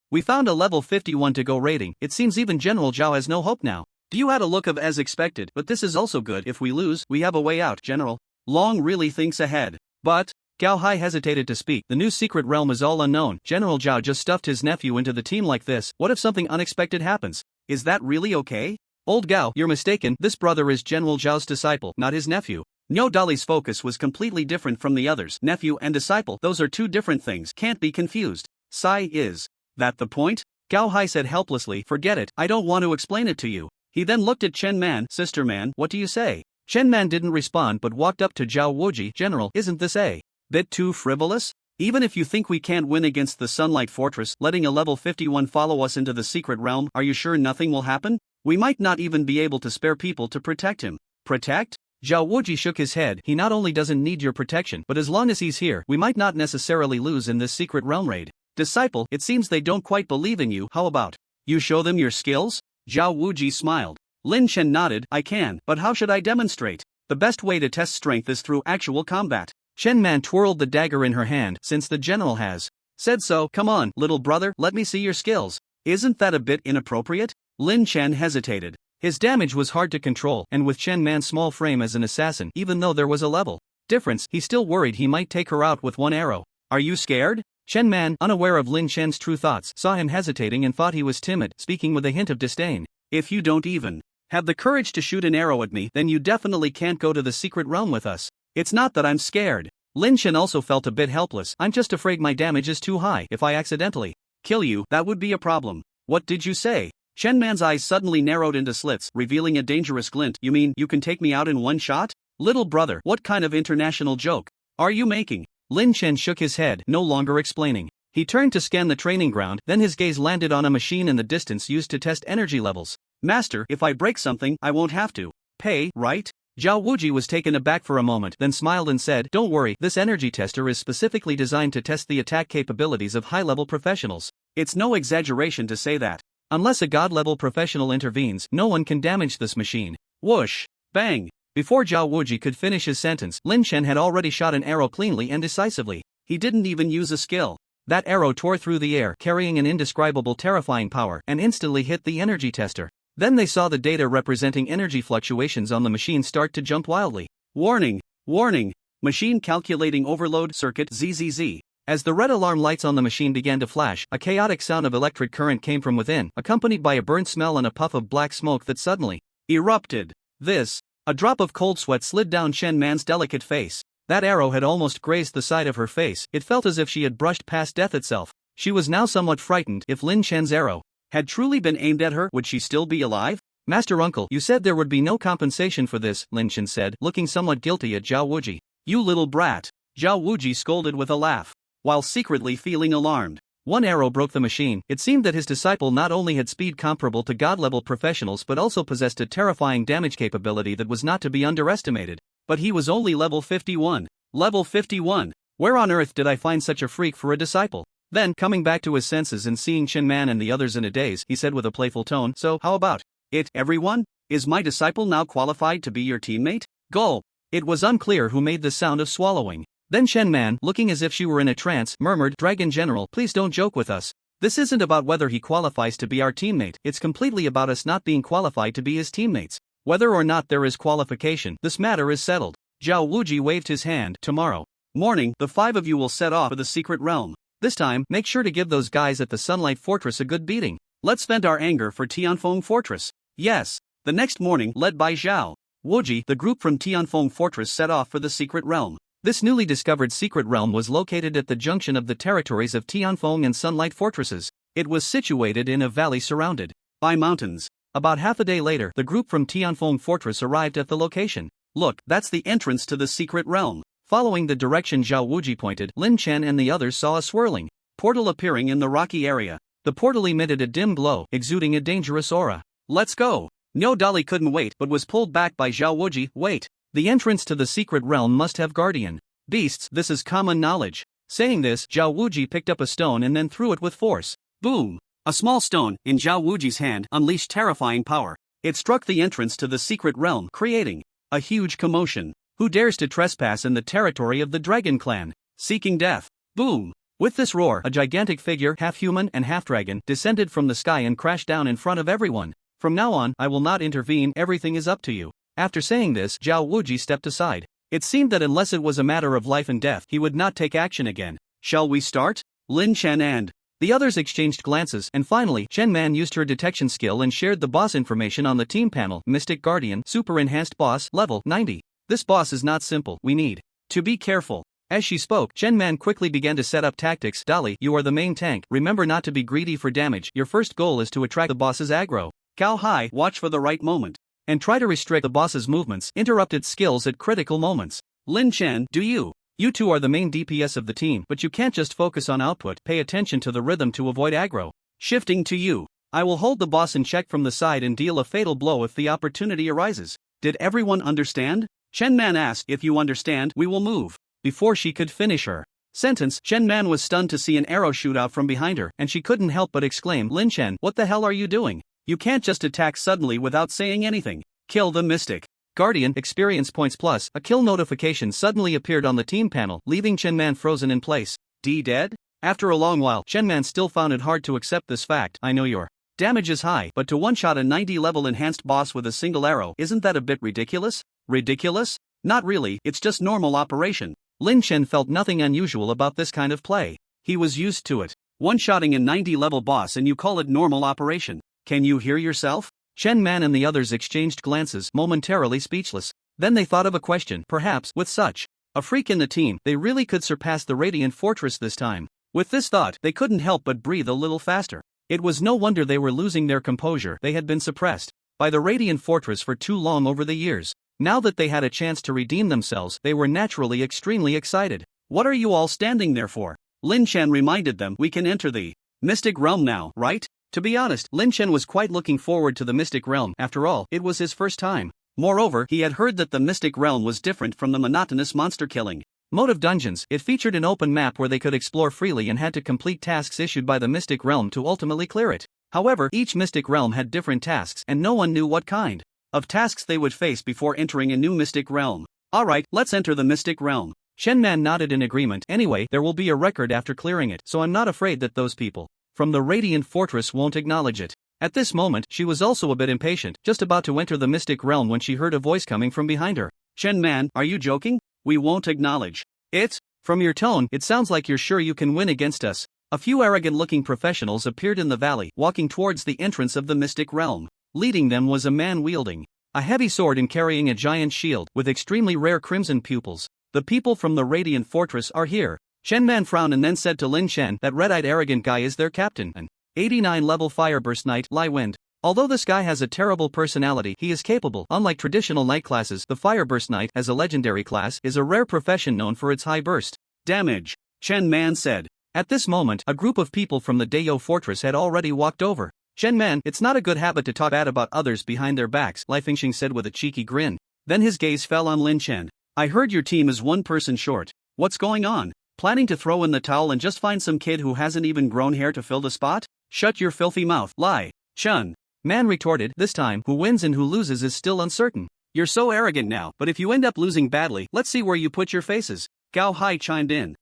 We found a level 51 to go rating, it seems even General Zhao has no hope now. You had a look of as expected, but this is also good, if we lose, we have a way out, General. Long really thinks ahead. But, Gao Hai hesitated to speak, the new secret realm is all unknown, General Zhao just stuffed his nephew into the team like this, what if something unexpected happens? Is that really okay? Old Gao, you're mistaken, this brother is General Zhao's disciple, not his nephew. Nyo Dali's focus was completely different from the others, nephew and disciple, those are two different things, can't be confused. Sai is that the point? Gao Hai said helplessly, forget it, I don't want to explain it to you. He then looked at Chen Man, Sister Man, what do you say? Chen Man didn't respond but walked up to Zhao Wuji, General, isn't this a bit too frivolous? Even if you think we can't win against the Sunlight Fortress, letting a level 51 follow us into the secret realm, are you sure nothing will happen? We might not even be able to spare people to protect him. Protect? Zhao Wuji shook his head, he not only doesn't need your protection, but as long as he's here, we might not necessarily lose in this secret realm raid. Disciple, it seems they don't quite believe in you, how about you show them your skills? Zhao Wuji smiled. Lin Chen nodded, I can, but how should I demonstrate? The best way to test strength is through actual combat. Chen Man twirled the dagger in her hand, since the general has said so, come on, little brother, let me see your skills. Isn't that a bit inappropriate? Lin Chen hesitated. His damage was hard to control, and with Chen Man's small frame as an assassin, even though there was a level difference, he still worried he might take her out with one arrow. Are you scared? Chen Man, unaware of Lin Chen's true thoughts, saw him hesitating and thought he was timid, speaking with a hint of disdain. If you don't even have the courage to shoot an arrow at me, then you definitely can't go to the secret realm with us. It's not that I'm scared. Lin Chen also felt a bit helpless, I'm just afraid my damage is too high. If I accidentally kill you, that would be a problem. What did you say? Chen Man's eyes suddenly narrowed into slits, revealing a dangerous glint. You mean, you can take me out in one shot? Little brother, what kind of international joke are you making? Lin Chen shook his head, no longer explaining. He turned to scan the training ground, then his gaze landed on a machine in the distance used to test energy levels. Master, if I break something, I won't have to pay, right? Zhao Wuji was taken aback for a moment, then smiled and said, don't worry, this energy tester is specifically designed to test the attack capabilities of high-level professionals. It's no exaggeration to say that. Unless a god-level professional intervenes, no one can damage this machine. Whoosh! Bang! Before Zhao Wuji could finish his sentence, Lin Chen had already shot an arrow cleanly and decisively. He didn't even use a skill. That arrow tore through the air, carrying an indescribable terrifying power, and instantly hit the energy tester. Then they saw the data representing energy fluctuations on the machine start to jump wildly. Warning! Warning! Machine calculating overload circuit ZZZ. As the red alarm lights on the machine began to flash, a chaotic sound of electric current came from within, accompanied by a burnt smell and a puff of black smoke that suddenly erupted. A drop of cold sweat slid down Chen Man's delicate face. That arrow had almost grazed the side of her face, it felt as if she had brushed past death itself. She was now somewhat frightened. If Lin Chen's arrow had truly been aimed at her, would she still be alive? Master Uncle, you said there would be no compensation for this, Lin Chen said, looking somewhat guilty at Zhao Wuji. You little brat! Zhao Wuji scolded with a laugh, while secretly feeling alarmed. One arrow broke the machine. It seemed that his disciple not only had speed comparable to god-level professionals but also possessed a terrifying damage capability that was not to be underestimated. But he was only level 51. Level 51? Where on earth did I find such a freak for a disciple? Then, coming back to his senses and seeing Chen Man and the others in a daze, he said with a playful tone, so, how about it, everyone? Is my disciple now qualified to be your teammate? Gulp! It was unclear who made the sound of swallowing. Then Chen Man, looking as if she were in a trance, murmured, Dragon General, please don't joke with us. This isn't about whether he qualifies to be our teammate, it's completely about us not being qualified to be his teammates. Whether or not there is qualification, this matter is settled. Zhao Wuji waved his hand. Tomorrow morning, the 5 of you will set off for the secret realm. This time, make sure to give those guys at the Sunlight Fortress a good beating. Let's vent our anger for Tianfeng Fortress. Yes. The next morning, led by Zhao Wuji, the group from Tianfeng Fortress set off for the secret realm. This newly discovered secret realm was located at the junction of the territories of Tianfeng and Sunlight Fortresses. It was situated in a valley surrounded by mountains. About half a day later, the group from Tianfeng Fortress arrived at the location. Look, that's the entrance to the secret realm. Following the direction Zhao Wuji pointed, Lin Chen and the others saw a swirling portal appearing in the rocky area. The portal emitted a dim glow, exuding a dangerous aura. Let's go! Niu Dali couldn't wait but was pulled back by Zhao Wuji. Wait! The entrance to the secret realm must have guardian beasts, this is common knowledge. Saying this, Zhao Wuji picked up a stone and then threw it with force. Boom! A small stone, in Zhao Wuji's hand, unleashed terrifying power. It struck the entrance to the secret realm, creating a huge commotion. Who dares to trespass in the territory of the dragon clan? Seeking death. Boom! With this roar, a gigantic figure, half human and half dragon, descended from the sky and crashed down in front of everyone. From now on, I will not intervene, everything is up to you. After saying this, Zhao Wuji stepped aside. It seemed that unless it was a matter of life and death, he would not take action again. Shall we start? Lin Chen and the others exchanged glances, and finally, Chen Man used her detection skill and shared the boss information on the team panel. Mystic Guardian, Super Enhanced Boss, Level 90. This boss is not simple, we need to be careful. As she spoke, Chen Man quickly began to set up tactics. Dali, you are the main tank, remember not to be greedy for damage, your first goal is to attract the boss's aggro. Cao Hai, watch for the right moment. And try to restrict the boss's movements, interrupt its skills at critical moments. Lin Chen, do you? You two are the main DPS of the team, but you can't just focus on output, pay attention to the rhythm to avoid aggro. Shifting to you. I will hold the boss in check from the side and deal a fatal blow if the opportunity arises. Did everyone understand? Chen Man asked. If you understand, we will move. Before she could finish her sentence, Chen Man was stunned to see an arrow shoot out from behind her, and she couldn't help but exclaim, Lin Chen, what the hell are you doing? You can't just attack suddenly without saying anything. Kill the Mystic Guardian, experience points plus. A kill notification suddenly appeared on the team panel, leaving Chen Man frozen in place. D dead? After a long while, Chen Man still found it hard to accept this fact. I know your damage is high, but to one-shot a 90-level enhanced boss with a single arrow, isn't that a bit ridiculous? Ridiculous? Not really, it's just normal operation. Lin Chen felt nothing unusual about this kind of play. He was used to it. One-shotting a 90-level boss and you call it normal operation. Can you hear yourself? Chen Man and the others exchanged glances, momentarily speechless. Then they thought of a question. Perhaps, with such a freak in the team, they really could surpass the Radiant Fortress this time. With this thought, they couldn't help but breathe a little faster. It was no wonder they were losing their composure. They had been suppressed by the Radiant Fortress for too long over the years. Now that they had a chance to redeem themselves, they were naturally extremely excited. What are you all standing there for? Lin Chen reminded them. We can enter the Mystic Realm now, right? To be honest, Lin Chen was quite looking forward to the Mystic Realm. After all, it was his first time. Moreover, he had heard that the Mystic Realm was different from the monotonous monster killing mode of dungeons. It featured an open map where they could explore freely and had to complete tasks issued by the Mystic Realm to ultimately clear it. However, each Mystic Realm had different tasks, and no one knew what kind of tasks they would face before entering a new Mystic Realm. Alright, let's enter the Mystic Realm. Shen Man nodded in agreement. Anyway, there will be a record after clearing it, so I'm not afraid that those people from the Radiant Fortress won't acknowledge it. At this moment, she was also a bit impatient, just about to enter the Mystic Realm when she heard a voice coming from behind her. Shen Man, are you joking? We won't acknowledge it? From your tone, it sounds like you're sure you can win against us. A few arrogant-looking professionals appeared in the valley, walking towards the entrance of the Mystic Realm. Leading them was a man wielding a heavy sword and carrying a giant shield, with extremely rare crimson pupils. The people from the Radiant Fortress are here. Shen Man frowned and then said to Lin Chen, that red-eyed arrogant guy is their captain, an 89-level Fireburst Knight, Lai Wind. Although this guy has a terrible personality, he is capable. Unlike traditional knight classes, the Fireburst Knight, as a legendary class, is a rare profession known for its high burst damage. Chen Man said. At this moment, a group of people from the Dayo Fortress had already walked over. Chen Man, it's not a good habit to talk bad about others behind their backs, Lai Fingxing said with a cheeky grin. Then his gaze fell on Lin Chen. I heard your team is one person short. What's going on? Planning to throw in the towel and just find some kid who hasn't even grown hair to fill the spot? Shut your filthy mouth, Lai Chen. Man retorted, this time, who wins and who loses is still uncertain. You're so arrogant now, but if you end up losing badly, let's see where you put your faces. Gao Hai chimed in.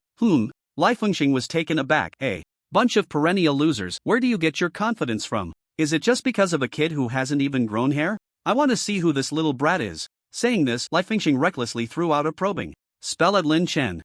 Lai Fengxing was taken aback. Hey, bunch of perennial losers, where do you get your confidence from? Is it just because of a kid who hasn't even grown hair? I want to see who this little brat is. Saying this, Li Fengxing recklessly threw out a probing spell at Lin Chen.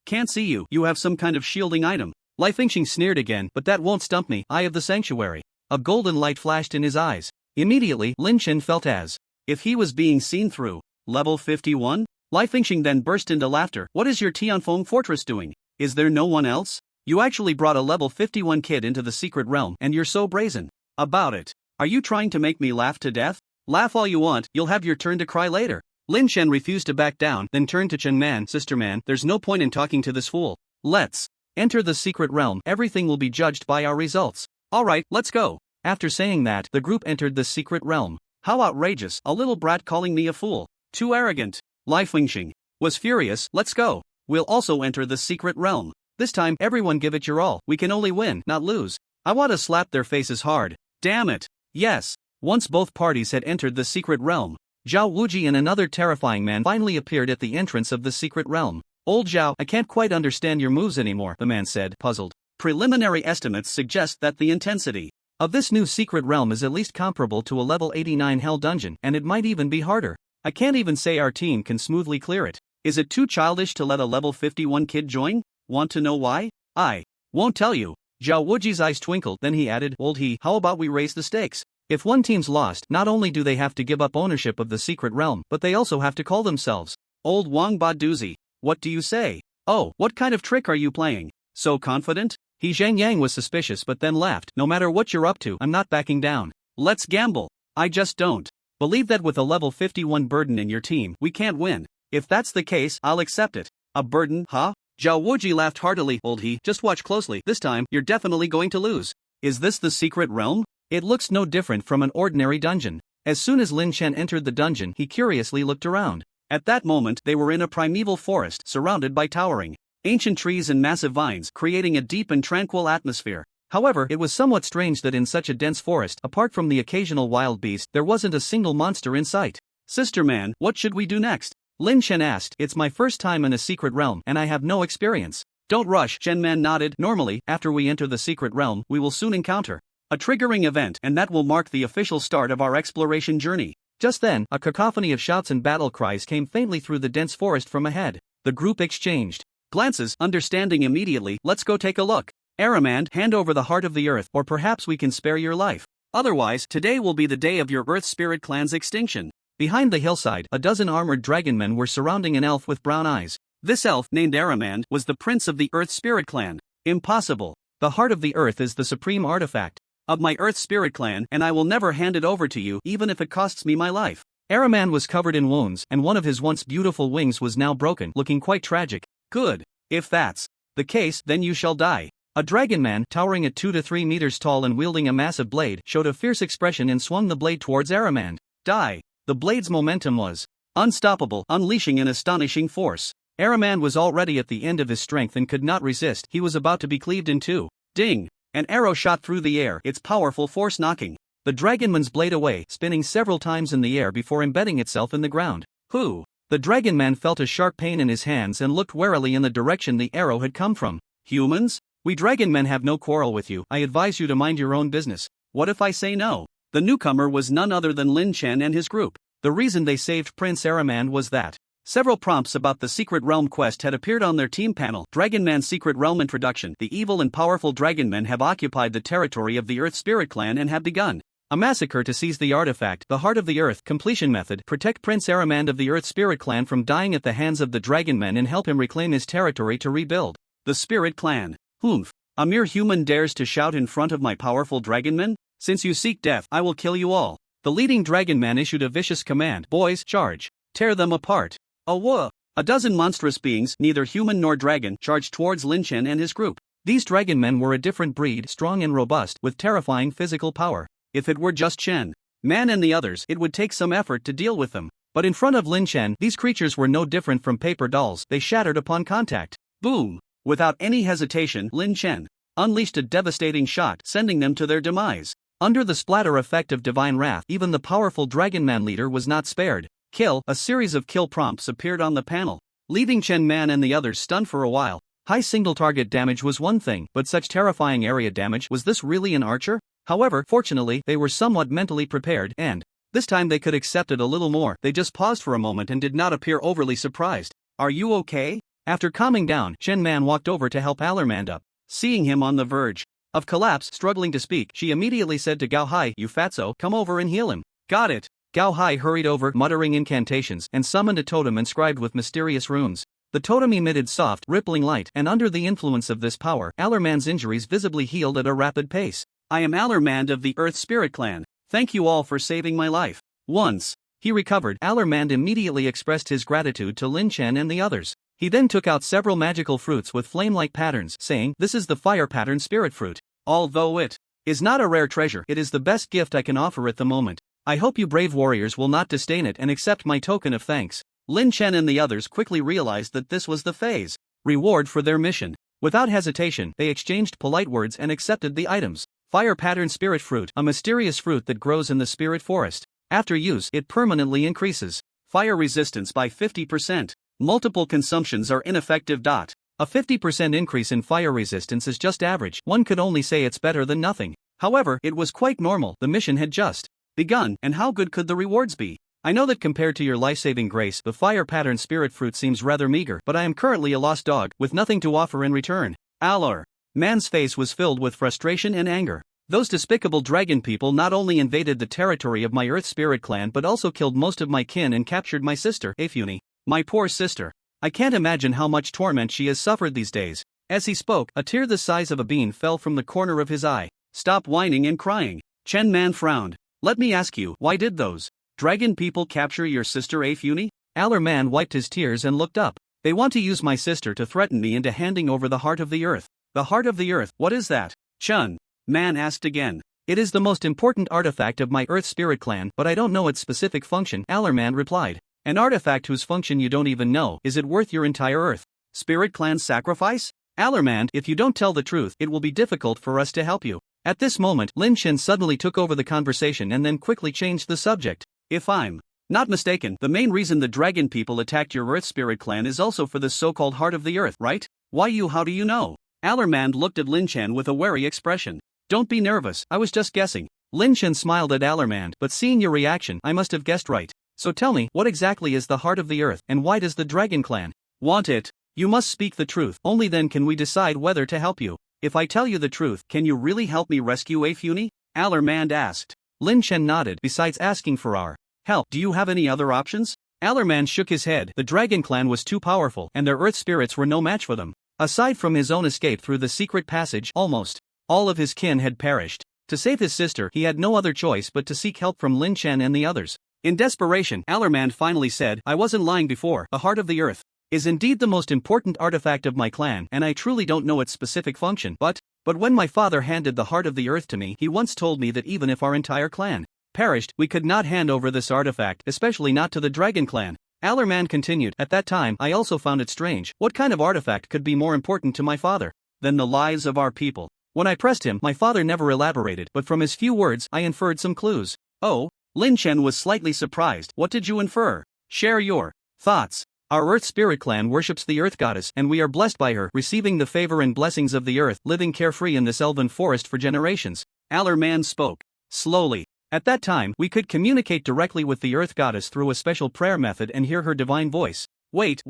Can't see you. You have some kind of shielding item. Li Fengxing sneered again, but that won't stump me. Eye of the Sanctuary. A golden light flashed in his eyes. Immediately, Lin Chen felt as if he was being seen through. Level 51? Li Fengxing then burst into laughter. What is your Tianfeng fortress doing? Is there no one else? You actually brought a level 51 kid into the secret realm and you're so brazen about it. Are you trying to make me laugh to death? Laugh all you want, you'll have your turn to cry later. Lin Chen refused to back down, then turned to Chen Man. Sister Man, there's no point in talking to this fool. Let's enter the secret realm. Everything will be judged by our results. Alright, let's go. After saying that, the group entered the secret realm. How outrageous, a little brat calling me a fool. Too arrogant. Li Fengxing was furious. Let's go. We'll also enter the secret realm. This time, everyone give it your all. We can only win, not lose. I want to slap their faces hard. Damn it. Yes. Once both parties had entered the secret realm, Zhao Wuji and another terrifying man finally appeared at the entrance of the secret realm. Old Zhao, I can't quite understand your moves anymore, the man said, puzzled. Preliminary estimates suggest that the intensity of this new secret realm is at least comparable to a level 89 hell dungeon, and it might even be harder. I can't even say our team can smoothly clear it. Is it too childish to let a level 51 kid join? Want to know why? I won't tell you. Zhao Wuji's eyes twinkled, then he added, Old he, how about we raise the stakes? If one team's lost, not only do they have to give up ownership of the secret realm, but they also have to call themselves Old Wang Ba Doozy. What do you say? Oh, what kind of trick are you playing? So confident? He Zhang Yang was suspicious but then laughed. No matter what you're up to, I'm not backing down. Let's gamble. I just don't believe that with a level 51 burden in your team, we can't win. If that's the case, I'll accept it. A burden, huh? Zhao Wuji laughed heartily. Old he, just watch closely. This time, you're definitely going to lose. Is this the secret realm? It looks no different from an ordinary dungeon. As soon as Lin Chen entered the dungeon, he curiously looked around. At that moment, they were in a primeval forest, surrounded by towering ancient trees and massive vines, creating a deep and tranquil atmosphere. However, it was somewhat strange that in such a dense forest, apart from the occasional wild beast, there wasn't a single monster in sight. Sister Man, what should we do next? Lin Chen asked. It's my first time in a secret realm, and I have no experience. Don't rush, Chen Man nodded. Normally, after we enter the secret realm, we will soon encounter a triggering event, and that will mark the official start of our exploration journey. Just then, a cacophony of shouts and battle cries came faintly through the dense forest from ahead. The group exchanged glances, understanding immediately. Let's go take a look. Aramand, hand over the heart of the earth, or perhaps we can spare your life. Otherwise, today will be the day of your Earth Spirit clan's extinction. Behind the hillside, a dozen armored dragonmen were surrounding an elf with brown eyes. This elf, named Aramand, was the prince of the Earth Spirit clan. Impossible. The heart of the earth is the supreme artifact of my Earth Spirit clan, and I will never hand it over to you, even if it costs me my life. Aramand was covered in wounds, and one of his once beautiful wings was now broken, looking quite tragic. Good. If that's the case, then you shall die. A dragonman, towering at 2 to 3 meters tall and wielding a massive blade, showed a fierce expression and swung the blade towards Aramand. Die. The blade's momentum was unstoppable, unleashing an astonishing force. Aramand was already at the end of his strength and could not resist. He was about to be cleaved in two. Ding! An arrow shot through the air, its powerful force knocking the dragonman's blade away, spinning several times in the air before embedding itself in the ground. Who? The dragonman felt a sharp pain in his hands and looked warily in the direction the arrow had come from. Humans? We dragonmen have no quarrel with you. I advise you to mind your own business. What if I say no? The newcomer was none other than Lin Chen and his group. The reason they saved Prince Aramand was that several prompts about the Secret Realm quest had appeared on their team panel. Dragonman Secret Realm Introduction. The evil and powerful dragonmen have occupied the territory of the Earth Spirit Clan and have begun a massacre to seize the artifact, the Heart of the Earth. Completion method. Protect Prince Aramand of the Earth Spirit Clan from dying at the hands of the dragonmen and help him reclaim his territory to rebuild the Spirit Clan. Humph. A mere human dares to shout in front of my powerful dragonmen? Since you seek death, I will kill you all. The leading dragonman issued a vicious command. Boys, charge. Tear them apart. A dozen monstrous beings, neither human nor dragon, charged towards Lin Chen and his group. These dragonmen were a different breed, strong and robust, with terrifying physical power. If it were just Chen Man and the others, it would take some effort to deal with them. But in front of Lin Chen, these creatures were no different from paper dolls. They shattered upon contact. Boom! Without any hesitation, Lin Chen unleashed a devastating shot, sending them to their demise. Under the splatter effect of divine wrath, even the powerful dragonman leader was not spared. Kill. A series of kill prompts appeared on the panel, leaving Chen Man and the others stunned for a while. High single target damage was one thing, but such terrifying area damage, was this really an archer? However, fortunately, they were somewhat mentally prepared, and This time they could accept it a little more. They just paused for a moment and did not appear overly surprised. Are you okay? After calming down, Chen Man walked over to help Allermand up. Seeing him on the verge of collapse, struggling to speak, she immediately said to Gao Hai, "You fatso, come over and heal him." Got it. Gao Hai hurried over, muttering incantations, and summoned a totem inscribed with mysterious runes. The totem emitted soft, rippling light, and under the influence of this power, Allermand's injuries visibly healed at a rapid pace. I am Allermand of the Earth Spirit Clan. Thank you all for saving my life. Once he recovered, Allermand immediately expressed his gratitude to Lin Chen and the others. He then took out several magical fruits with flame-like patterns, saying, "This is the fire pattern spirit fruit. Although it is not a rare treasure, it is the best gift I can offer at the moment. I hope you brave warriors will not disdain it and accept my token of thanks." Lin Chen and the others quickly realized that this was the phase reward for their mission. Without hesitation, they exchanged polite words and accepted the items. Fire pattern spirit fruit, a mysterious fruit that grows in the spirit forest. After use, it permanently increases fire resistance by 50%. Multiple consumptions are ineffective. A 50% increase in fire resistance is just average. One could only say it's better than nothing. However, it was quite normal. The mission had just begun, and how good could the rewards be? I know that compared to your life-saving grace, the fire pattern spirit fruit seems rather meager, but I am currently a lost dog, with nothing to offer in return. Allor. Man's face was filled with frustration and anger. Those despicable dragon people not only invaded the territory of my Earth Spirit Clan but also killed most of my kin and captured my sister, Afuni. My poor sister. I can't imagine how much torment she has suffered these days. As he spoke, a tear the size of a bean fell from the corner of his eye. Stop whining and crying. Chen Man frowned. Let me ask you, why did those dragon people capture your sister Afuni? Allerman wiped his tears and looked up. They want to use my sister to threaten me into handing over the Heart of the Earth. The Heart of the Earth, what is that? Chun Man asked again. It is the most important artifact of my Earth Spirit Clan, but I don't know its specific function, Allerman replied. An artifact whose function you don't even know. Is it worth your entire Earth Spirit Clan's sacrifice? Allermand, if you don't tell the truth, it will be difficult for us to help you. At this moment, Lin Chen suddenly took over the conversation and then quickly changed the subject. If I'm not mistaken, the main reason the dragon people attacked your Earth Spirit Clan is also for the so-called Heart of the Earth, right? How do you know? Allermand looked at Lin Chen with a wary expression. Don't be nervous, I was just guessing. Lin Chen smiled at Allermand, but seeing your reaction, I must have guessed right. So tell me, what exactly is the Heart of the Earth, and why does the Dragon Clan want it? You must speak the truth, only then can we decide whether to help you. If I tell you the truth, can you really help me rescue Afuni? Allermand asked. Lin Chen nodded. Besides asking for our help, do you have any other options? Allermand shook his head. The Dragon Clan was too powerful, and their Earth spirits were no match for them. Aside from his own escape through the secret passage, almost all of his kin had perished. To save his sister, he had no other choice but to seek help from Lin Chen and the others. In desperation, Allermand finally said, I wasn't lying before. The Heart of the Earth is indeed the most important artifact of my clan, and I truly don't know its specific function, but when my father handed the Heart of the Earth to me, he once told me that even if our entire clan perished, we could not hand over this artifact, especially not to the Dragon Clan. Allermand continued, at that time I also found it strange. What kind of artifact could be more important to my father than the lives of our people? When I pressed him, my father never elaborated, but from his few words, I inferred some clues. Oh? Lin Chen was slightly surprised. What did you infer? Share your thoughts. Our Earth Spirit Clan worships the Earth Goddess, and we are blessed by her, receiving the favor and blessings of the Earth, living carefree in this elven forest for generations. Allerman spoke slowly. At that time, we could communicate directly with the Earth Goddess through a special prayer method and hear her divine voice. Wait.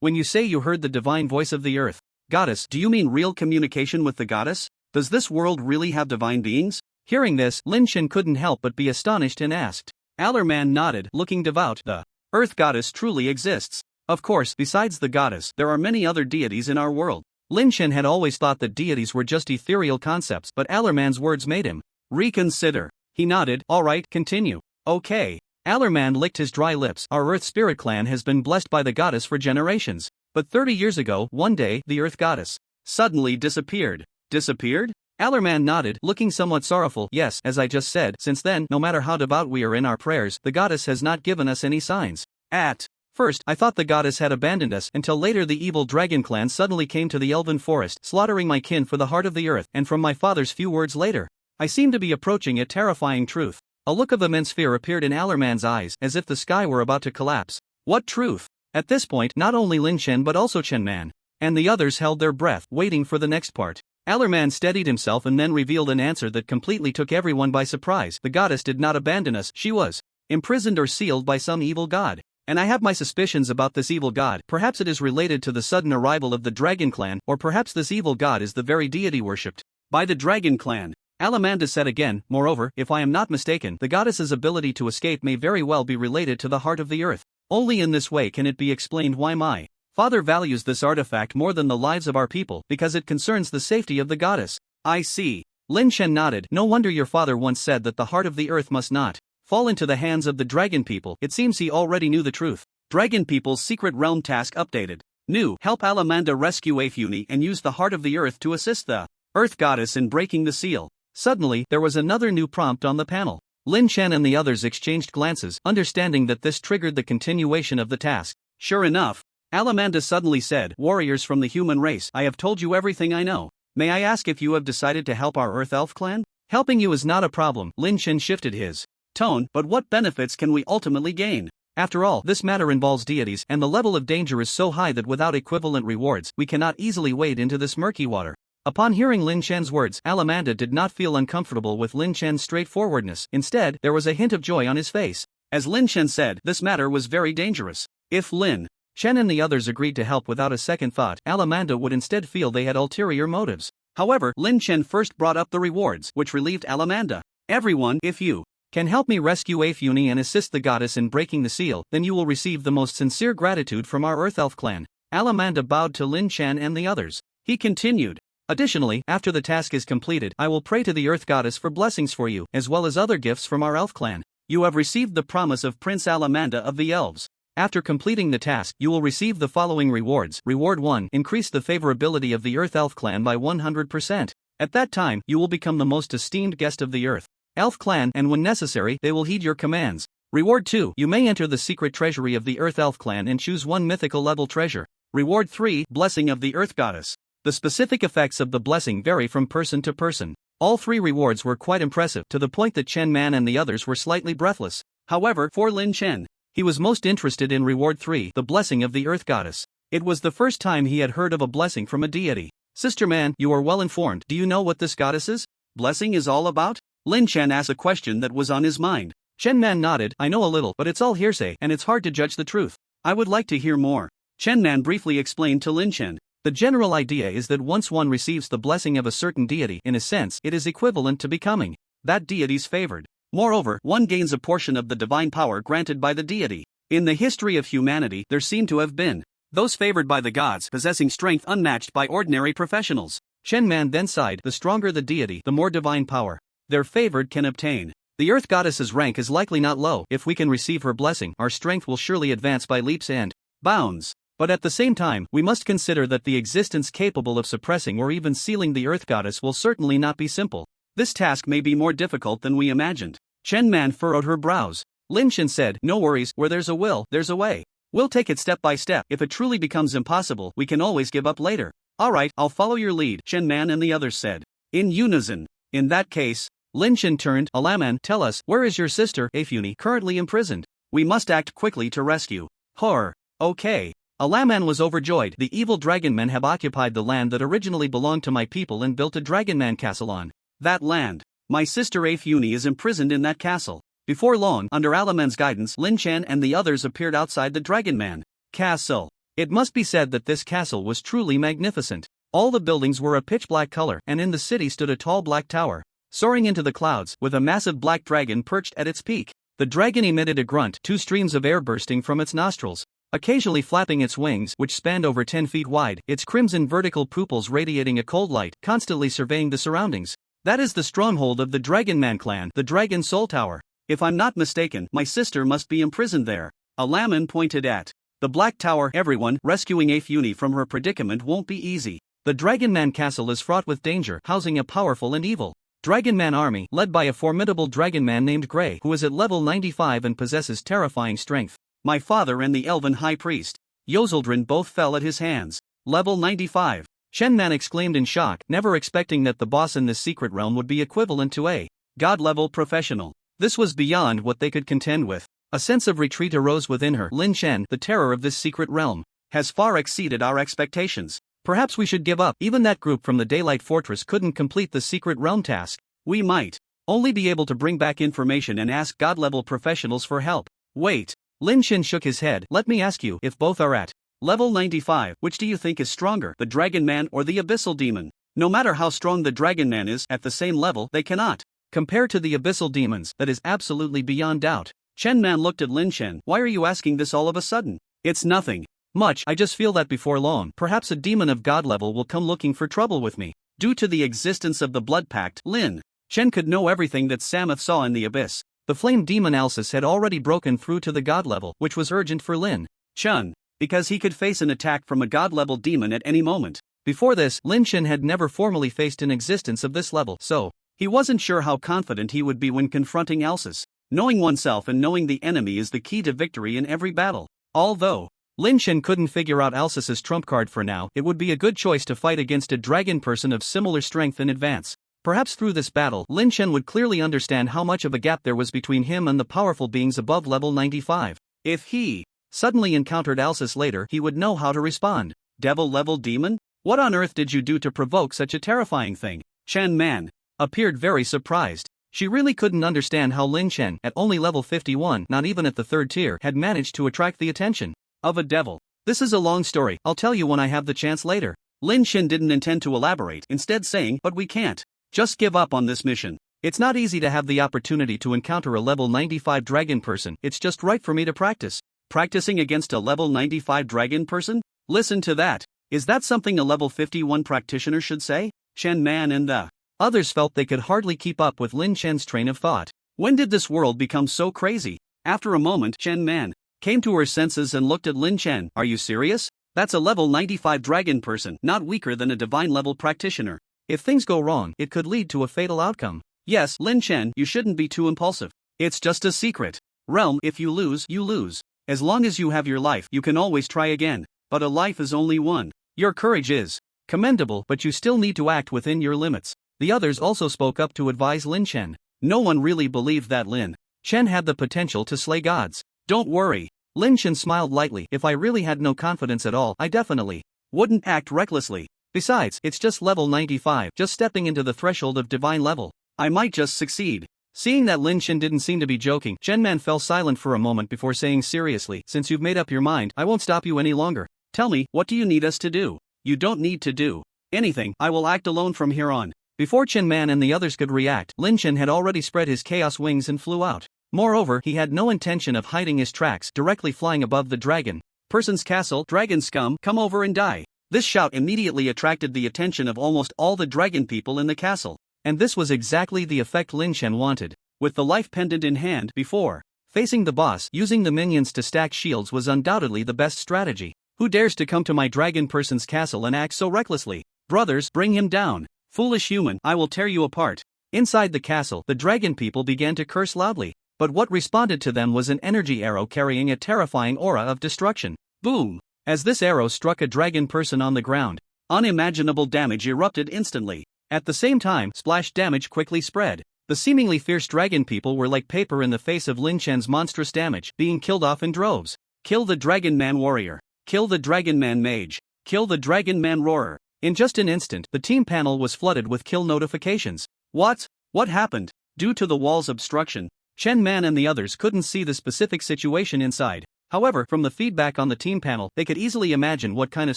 When you say you heard the divine voice of the Earth Goddess, do you mean real communication with the Goddess? Does this world really have divine beings? Hearing this, Lin Chen couldn't help but be astonished and asked. Allerman nodded, looking devout. The Earth Goddess truly exists. Of course, besides the goddess, there are many other deities in our world. Lin Chen had always thought that deities were just ethereal concepts, but Allerman's words made him reconsider. He nodded. Alright, continue. Okay. Allerman licked his dry lips. Our Earth Spirit Clan has been blessed by the goddess for generations. But 30 years ago, one day, the Earth Goddess suddenly disappeared. Disappeared? Allerman nodded, looking somewhat sorrowful. Yes, as I just said, since then, no matter how devout we are in our prayers, the goddess has not given us any signs. At first, I thought the goddess had abandoned us, until later the evil Dragon Clan suddenly came to the elven forest, slaughtering my kin for the Heart of the Earth, and from my father's few words later, I seemed to be approaching a terrifying truth. A look of immense fear appeared in Allerman's eyes, as if the sky were about to collapse. What truth? At this point, not only Lin Chen but also Chen Man and the others held their breath, waiting for the next part. Allerman steadied himself and then revealed an answer that completely took everyone by surprise. The goddess did not abandon us, she was imprisoned or sealed by some evil god. And I have my suspicions about this evil god. Perhaps it is related to the sudden arrival of the Dragon Clan, or perhaps this evil god is the very deity worshipped by the Dragon Clan. Alamanda said again, moreover, if I am not mistaken, the goddess's ability to escape may very well be related to the heart of the earth. Only in this way can it be explained why my father values this artifact more than the lives of our people, because it concerns the safety of the goddess. I see. Lin Chen nodded. No wonder your father once said that the heart of the earth must not fall into the hands of the dragon people. It seems he already knew the truth. Dragon people's secret realm task updated. New. Help Alamanda rescue Afuni and use the heart of the earth to assist the earth goddess in breaking the seal. Suddenly, there was another new prompt on the panel. Lin Chen and the others exchanged glances, understanding that this triggered the continuation of the task. Sure enough, Alamanda suddenly said, warriors from the human race, I have told you everything I know. May I ask if you have decided to help our Earth Elf clan? Helping you is not a problem. Lin Chen shifted his tone, but what benefits can we ultimately gain? After all, this matter involves deities, and the level of danger is so high that without equivalent rewards, we cannot easily wade into this murky water. Upon hearing Lin Chen's words, Alamanda did not feel uncomfortable with Lin Chen's straightforwardness. Instead, there was a hint of joy on his face. As Lin Chen said, this matter was very dangerous. If Lin Chen and the others agreed to help without a second thought, Alamanda would instead feel they had ulterior motives. However, Lin Chen first brought up the rewards, which relieved Alamanda. Everyone, if you can help me rescue Afuni and assist the goddess in breaking the seal, then you will receive the most sincere gratitude from our Earth Elf clan. Alamanda bowed to Lin Chen and the others. He continued. Additionally, after the task is completed, I will pray to the Earth Goddess for blessings for you, as well as other gifts from our elf clan. You have received the promise of Prince Alamanda of the Elves. After completing the task, you will receive the following rewards. Reward 1. Increase the favorability of the Earth Elf clan by 100%. At that time, you will become the most esteemed guest of the Earth Elf clan, and when necessary, they will heed your commands. Reward 2. You may enter the secret treasury of the Earth Elf clan and choose one mythical level treasure. Reward 3. Blessing of the Earth Goddess. The specific effects of the blessing vary from person to person. All three rewards were quite impressive, to the point that Chen Man and the others were slightly breathless. However, for Lin Chen, he was most interested in Reward 3, the blessing of the Earth Goddess. It was the first time he had heard of a blessing from a deity. Sister Man, you are well informed. Do you know what this goddess's blessing is all about? Lin Chen asked a question that was on his mind. Chen Man nodded. I know a little, but it's all hearsay, and it's hard to judge the truth. I would like to hear more. Chen Man briefly explained to Lin Chen. The general idea is that once one receives the blessing of a certain deity, in a sense, it is equivalent to becoming that deity's favored. Moreover, one gains a portion of the divine power granted by the deity. In the history of humanity, there seem to have been those favored by the gods possessing strength unmatched by ordinary professionals. Chen Man then sighed. The stronger the deity, the more divine power their favored can obtain. The Earth Goddess's rank is likely not low. If we can receive her blessing, our strength will surely advance by leaps and bounds. But at the same time, we must consider that the existence capable of suppressing or even sealing the Earth Goddess will certainly not be simple. This task may be more difficult than we imagined. Chen Man furrowed her brows. Lin Chen said, no worries, where there's a will, there's a way. We'll take it step by step. If it truly becomes impossible, we can always give up later. Alright, I'll follow your lead, Chen Man and the others said. In unison. In that case, Lin Chen turned. Alaman, tell us, where is your sister, Afuni, currently imprisoned? We must act quickly to rescue her. Okay. Alaman was overjoyed. The evil dragonmen have occupied the land that originally belonged to my people and built a dragonman castle on that land. My sister Afuni is imprisoned in that castle. Before long, under Alaman's guidance, Lin Chen and the others appeared outside the dragonman castle. It must be said that this castle was truly magnificent. All the buildings were a pitch-black color, and in the city stood a tall black tower, soaring into the clouds, with a massive black dragon perched at its peak. The dragon emitted a grunt, 2 streams of air bursting from its nostrils, occasionally flapping its wings, which spanned over 10 feet wide, its crimson vertical pupils radiating a cold light, constantly surveying the surroundings. That is the stronghold of the Dragonman clan, the Dragon Soul Tower. If I'm not mistaken, my sister must be imprisoned there. Alaman pointed at the Black Tower. Everyone, rescuing Afuni from her predicament won't be easy. The Dragonman castle is fraught with danger, housing a powerful and evil Dragonman army, led by a formidable Dragonman named Grey, who is at level 95 and possesses terrifying strength. My father and the Elven High Priest, Yoseldrin, both fell at his hands. Level 95. Shenman exclaimed in shock, never expecting that the boss in this secret realm would be equivalent to a god-level professional. This was beyond what they could contend with. A sense of retreat arose within her. Lin Chen, the terror of this secret realm, has far exceeded our expectations. Perhaps we should give up. Even that group from the Daylight Fortress couldn't complete the secret realm task. We might Only be able to bring back information and ask God-level professionals for help. Wait. Lin Shen shook his head. Let me ask you, if both are at level 95, which do you think is stronger, the Dragon Man or the Abyssal Demon? No matter how strong the Dragon Man is, at the same level, they cannot compare to the Abyssal Demons. That is absolutely beyond doubt. Chen Man looked at Lin Shen. Why are you asking this all of a sudden? It's nothing much, I just feel that before long, perhaps a demon of God level will come looking for trouble with me. Due to the existence of the Blood Pact, Lin Shen could know everything that Samuth saw in the abyss. The flame demon Alsis had already broken through to the God level, which was urgent for Lin Shen, because he could face an attack from a God level demon at any moment. Before this, Lin Shen had never formally faced an existence of this level, so he wasn't sure how confident he would be when confronting Alsis. Knowing oneself and knowing the enemy is the key to victory in every battle. Although Lin Shen couldn't figure out Alsis's trump card for now, it would be a good choice to fight against a dragon person of similar strength in advance. Perhaps through this battle, Lin Shen would clearly understand how much of a gap there was between him and the powerful beings above level 95. If he suddenly encountered Alsis later, he would know how to respond. Devil-level demon? What on earth did you do to provoke such a terrifying thing? Chen Man appeared very surprised. She really couldn't understand how Lin Shen, at only level 51, not even at the third tier, had managed to attract the attention of a devil. This is a long story, I'll tell you when I have the chance later. Lin Shen didn't intend to elaborate, instead saying, but we can't just give up on this mission. It's not easy to have the opportunity to encounter a level 95 dragon person, it's just right for me to practice. Practicing against a level 95 dragon person? Listen to that. Is that something a level 51 practitioner should say? Shen Man and the others felt they could hardly keep up with Lin Shen's train of thought. When did this world become so crazy? After a moment, Shen Man came to her senses and looked at Lin Shen. Are you serious? That's a level 95 dragon person, not weaker than a divine level practitioner. If things go wrong, it could lead to a fatal outcome. Yes, Lin Shen, you shouldn't be too impulsive. It's just a secret realm. If you lose, you lose. As long as you have your life, you can always try again. But a life is only one. Your courage is commendable, but you still need to act within your limits. The others also spoke up to advise Lin Shen. No one really believed that Lin Shen had the potential to slay gods. Don't worry. Lin Shen smiled lightly. If I really had no confidence at all, I definitely wouldn't act recklessly. Besides, it's just level 95, just stepping into the threshold of divine level. I might just succeed. Seeing that Lin Shen didn't seem to be joking, Chen Man fell silent for a moment before saying seriously, since you've made up your mind, I won't stop you any longer. Tell me, what do you need us to do? You don't need to do anything, I will act alone from here on. Before Chen Man and the others could react, Lin Shen had already spread his chaos wings and flew out. Moreover, he had no intention of hiding his tracks, directly flying above the dragon person's castle. Dragon scum, come over and die. This shout immediately attracted the attention of almost all the dragon people in the castle. And this was exactly the effect Lin Shen wanted. With the life pendant in hand, before facing the boss, using the minions to stack shields was undoubtedly the best strategy. Who dares to come to my dragon person's castle and act so recklessly? Brothers, bring him down. Foolish human, I will tear you apart. Inside the castle, the dragon people began to curse loudly. But what responded to them was an energy arrow carrying a terrifying aura of destruction. Boom! As this arrow struck a dragon person on the ground, unimaginable damage erupted instantly. At the same time, splash damage quickly spread. The seemingly fierce dragon people were like paper in the face of Lin Shen's monstrous damage, being killed off in droves. Kill the Dragon Man warrior. Kill the Dragon Man mage. Kill the Dragon Man roarer. In just an instant, the team panel was flooded with kill notifications. What? What happened? Due to the wall's obstruction, Chen Man and the others couldn't see the specific situation inside. However, from the feedback on the team panel, they could easily imagine what kind of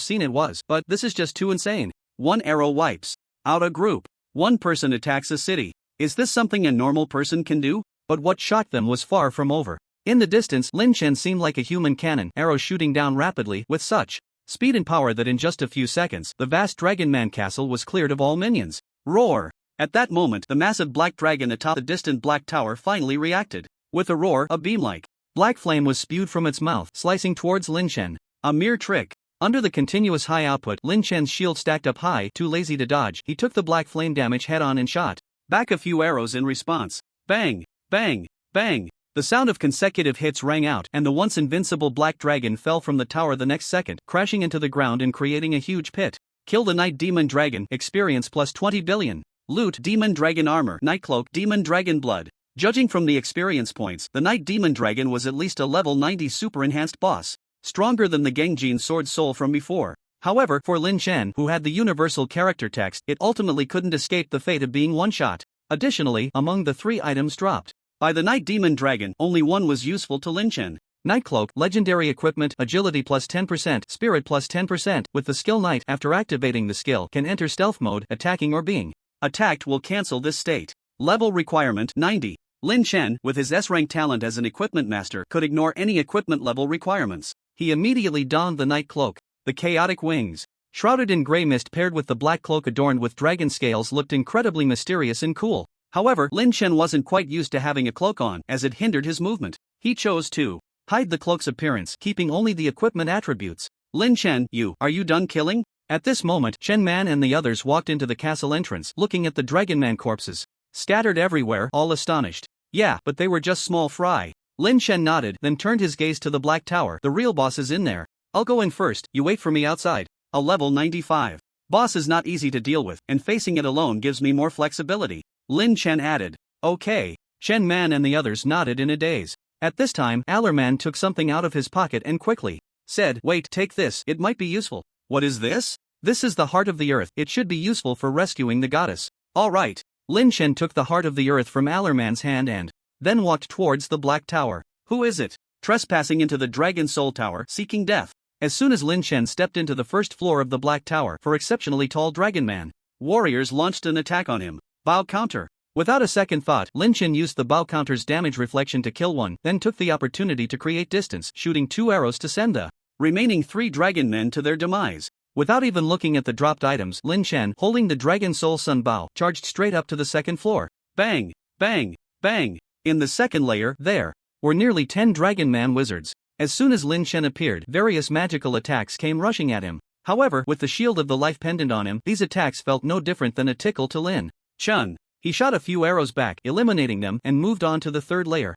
scene it was, but this is just too insane. One arrow wipes out a group. One person attacks a city. Is this something a normal person can do? But what shocked them was far from over. In the distance, Lin Shen seemed like a human cannon, arrows shooting down rapidly, with such speed and power that in just a few seconds, the vast Dragon Man castle was cleared of all minions. Roar! At that moment, the massive black dragon atop the distant black tower finally reacted. With a roar, a beam-like black flame was spewed from its mouth, slicing towards Lin Shen. A mere trick. Under the continuous high output, Lin Shen's shield stacked up high, too lazy to dodge, he took the black flame damage head-on and shot back a few arrows in response. Bang! Bang! Bang! The sound of consecutive hits rang out, and the once invincible black dragon fell from the tower the next second, crashing into the ground and creating a huge pit. Kill the Night Demon Dragon, experience plus 20 billion. Loot Demon Dragon Armor, Night Cloak, Demon Dragon Blood. Judging from the experience points, the Night Demon Dragon was at least a level 90 super enhanced boss, stronger than the Gengjin Sword Soul from before. However, for Lin Shen, who had the universal character text, it ultimately couldn't escape the fate of being one-shot. Additionally, among the 3 items dropped by the Night Demon Dragon, only one was useful to Lin Chen. Night Cloak, legendary equipment, agility plus 10%, spirit plus 10%, with the skill Night. After activating the skill, can enter stealth mode, attacking or being attacked will cancel this state. Level requirement 90. Lin Chen, with his S-rank talent as an equipment master, could ignore any equipment level requirements. He immediately donned the Night Cloak. The chaotic wings, shrouded in gray mist paired with the black cloak adorned with dragon scales, looked incredibly mysterious and cool. However, Lin Chen wasn't quite used to having a cloak on, as it hindered his movement. He chose to hide the cloak's appearance, keeping only the equipment attributes. Lin Chen, are you done killing? At this moment, Chen Man and the others walked into the castle entrance, looking at the Dragon Man corpses scattered everywhere, all astonished. Yeah, but they were just small fry. Lin Chen nodded, then turned his gaze to the Black Tower. The real boss is in there. I'll go in first, you wait for me outside. A level 95. Boss is not easy to deal with, and facing it alone gives me more flexibility. Lin Chen added. Okay. Chen Man and the others nodded in a daze. At this time, Allerman took something out of his pocket and quickly said, wait, take this, it might be useful. What is this? This is the Heart of the Earth, it should be useful for rescuing the goddess. Alright. Lin Chen took the Heart of the Earth from Allerman's hand and then walked towards the Black Tower. Who is it? Trespassing into the Dragon Soul Tower, seeking death. As soon as Lin Chen stepped into the first floor of the Black Tower for exceptionally tall Dragon Man, warriors launched an attack on him. Bow counter. Without a second thought, Lin Chen used the bow counter's damage reflection to kill one, then took the opportunity to create distance, shooting 2 arrows to send the remaining 3 dragon men to their demise. Without even looking at the dropped items, Lin Chen, holding the Dragon Soul Sun Bow, charged straight up to the second floor. Bang! Bang! Bang! In the second layer, there were nearly 10 Dragon Man wizards. As soon as Lin Chen appeared, various magical attacks came rushing at him. However, with the shield of the life pendant on him, these attacks felt no different than a tickle to Lin Chen. He shot a few arrows back, eliminating them, and moved on to the third layer.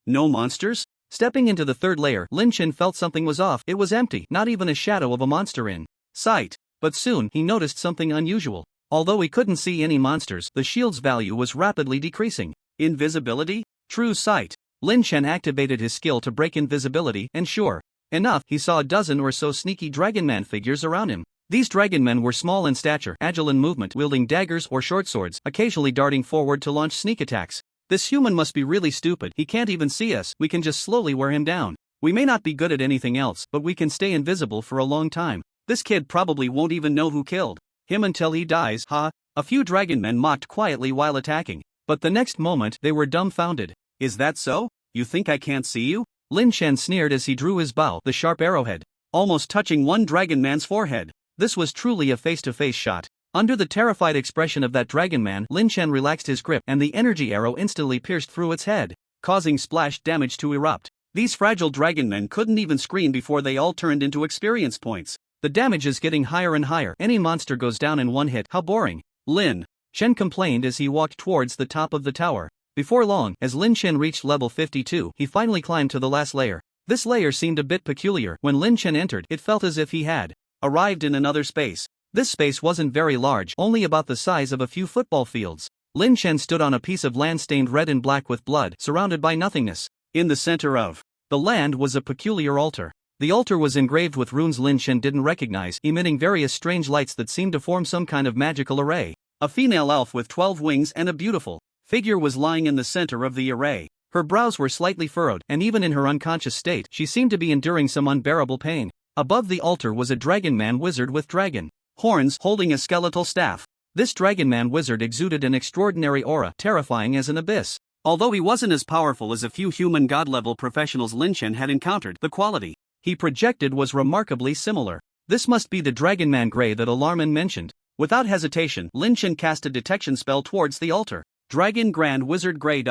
No monsters? Stepping into the third layer, Lin Chen felt something was off. It was empty, not even a shadow of a monster in sight. But soon, he noticed something unusual. Although he couldn't see any monsters, the shield's value was rapidly decreasing. Invisibility? True sight. Lin Chen activated his skill to break invisibility, and sure enough, he saw a dozen or so sneaky Dragon Man figures around him. These dragon men were small in stature, agile in movement, wielding daggers or short swords, occasionally darting forward to launch sneak attacks. This human must be really stupid, he can't even see us, we can just slowly wear him down. We may not be good at anything else, but we can stay invisible for a long time. This kid probably won't even know who killed him until he dies, huh? A few dragon men mocked quietly while attacking, but the next moment they were dumbfounded. Is that so? You think I can't see you? Lin Chen sneered as he drew his bow, the sharp arrowhead, almost touching one dragon man's forehead. This was truly a face-to-face shot. Under the terrified expression of that dragon man, Lin Chen relaxed his grip and the energy arrow instantly pierced through its head, causing splash damage to erupt. These fragile dragon men couldn't even scream before they all turned into experience points. The damage is getting higher and higher. Any monster goes down in one hit, how boring. Lin Chen complained as he walked towards the top of the tower. Before long, as Lin Chen reached level 52, he finally climbed to the last layer. This layer seemed a bit peculiar. When Lin Chen entered, it felt as if he had arrived in another space. This space wasn't very large, only about the size of a few football fields. Lin Chen stood on a piece of land stained red and black with blood, surrounded by nothingness. In the center of the land was a peculiar altar. The altar was engraved with runes Lin Chen didn't recognize, emitting various strange lights that seemed to form some kind of magical array. A female elf with 12 wings and a beautiful figure was lying in the center of the array. Her brows were slightly furrowed, and even in her unconscious state, she seemed to be enduring some unbearable pain. Above the altar was a dragon man wizard with dragon horns holding a skeletal staff. This dragon man wizard exuded an extraordinary aura, terrifying as an abyss. Although he wasn't as powerful as a few human god-level professionals Lin Chen had encountered, the quality he projected was remarkably similar. This must be the Dragon Man Grey that Alarman mentioned. Without hesitation, Lin Chen cast a detection spell towards the altar. Dragon Grand Wizard Grey.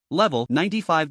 Level 95.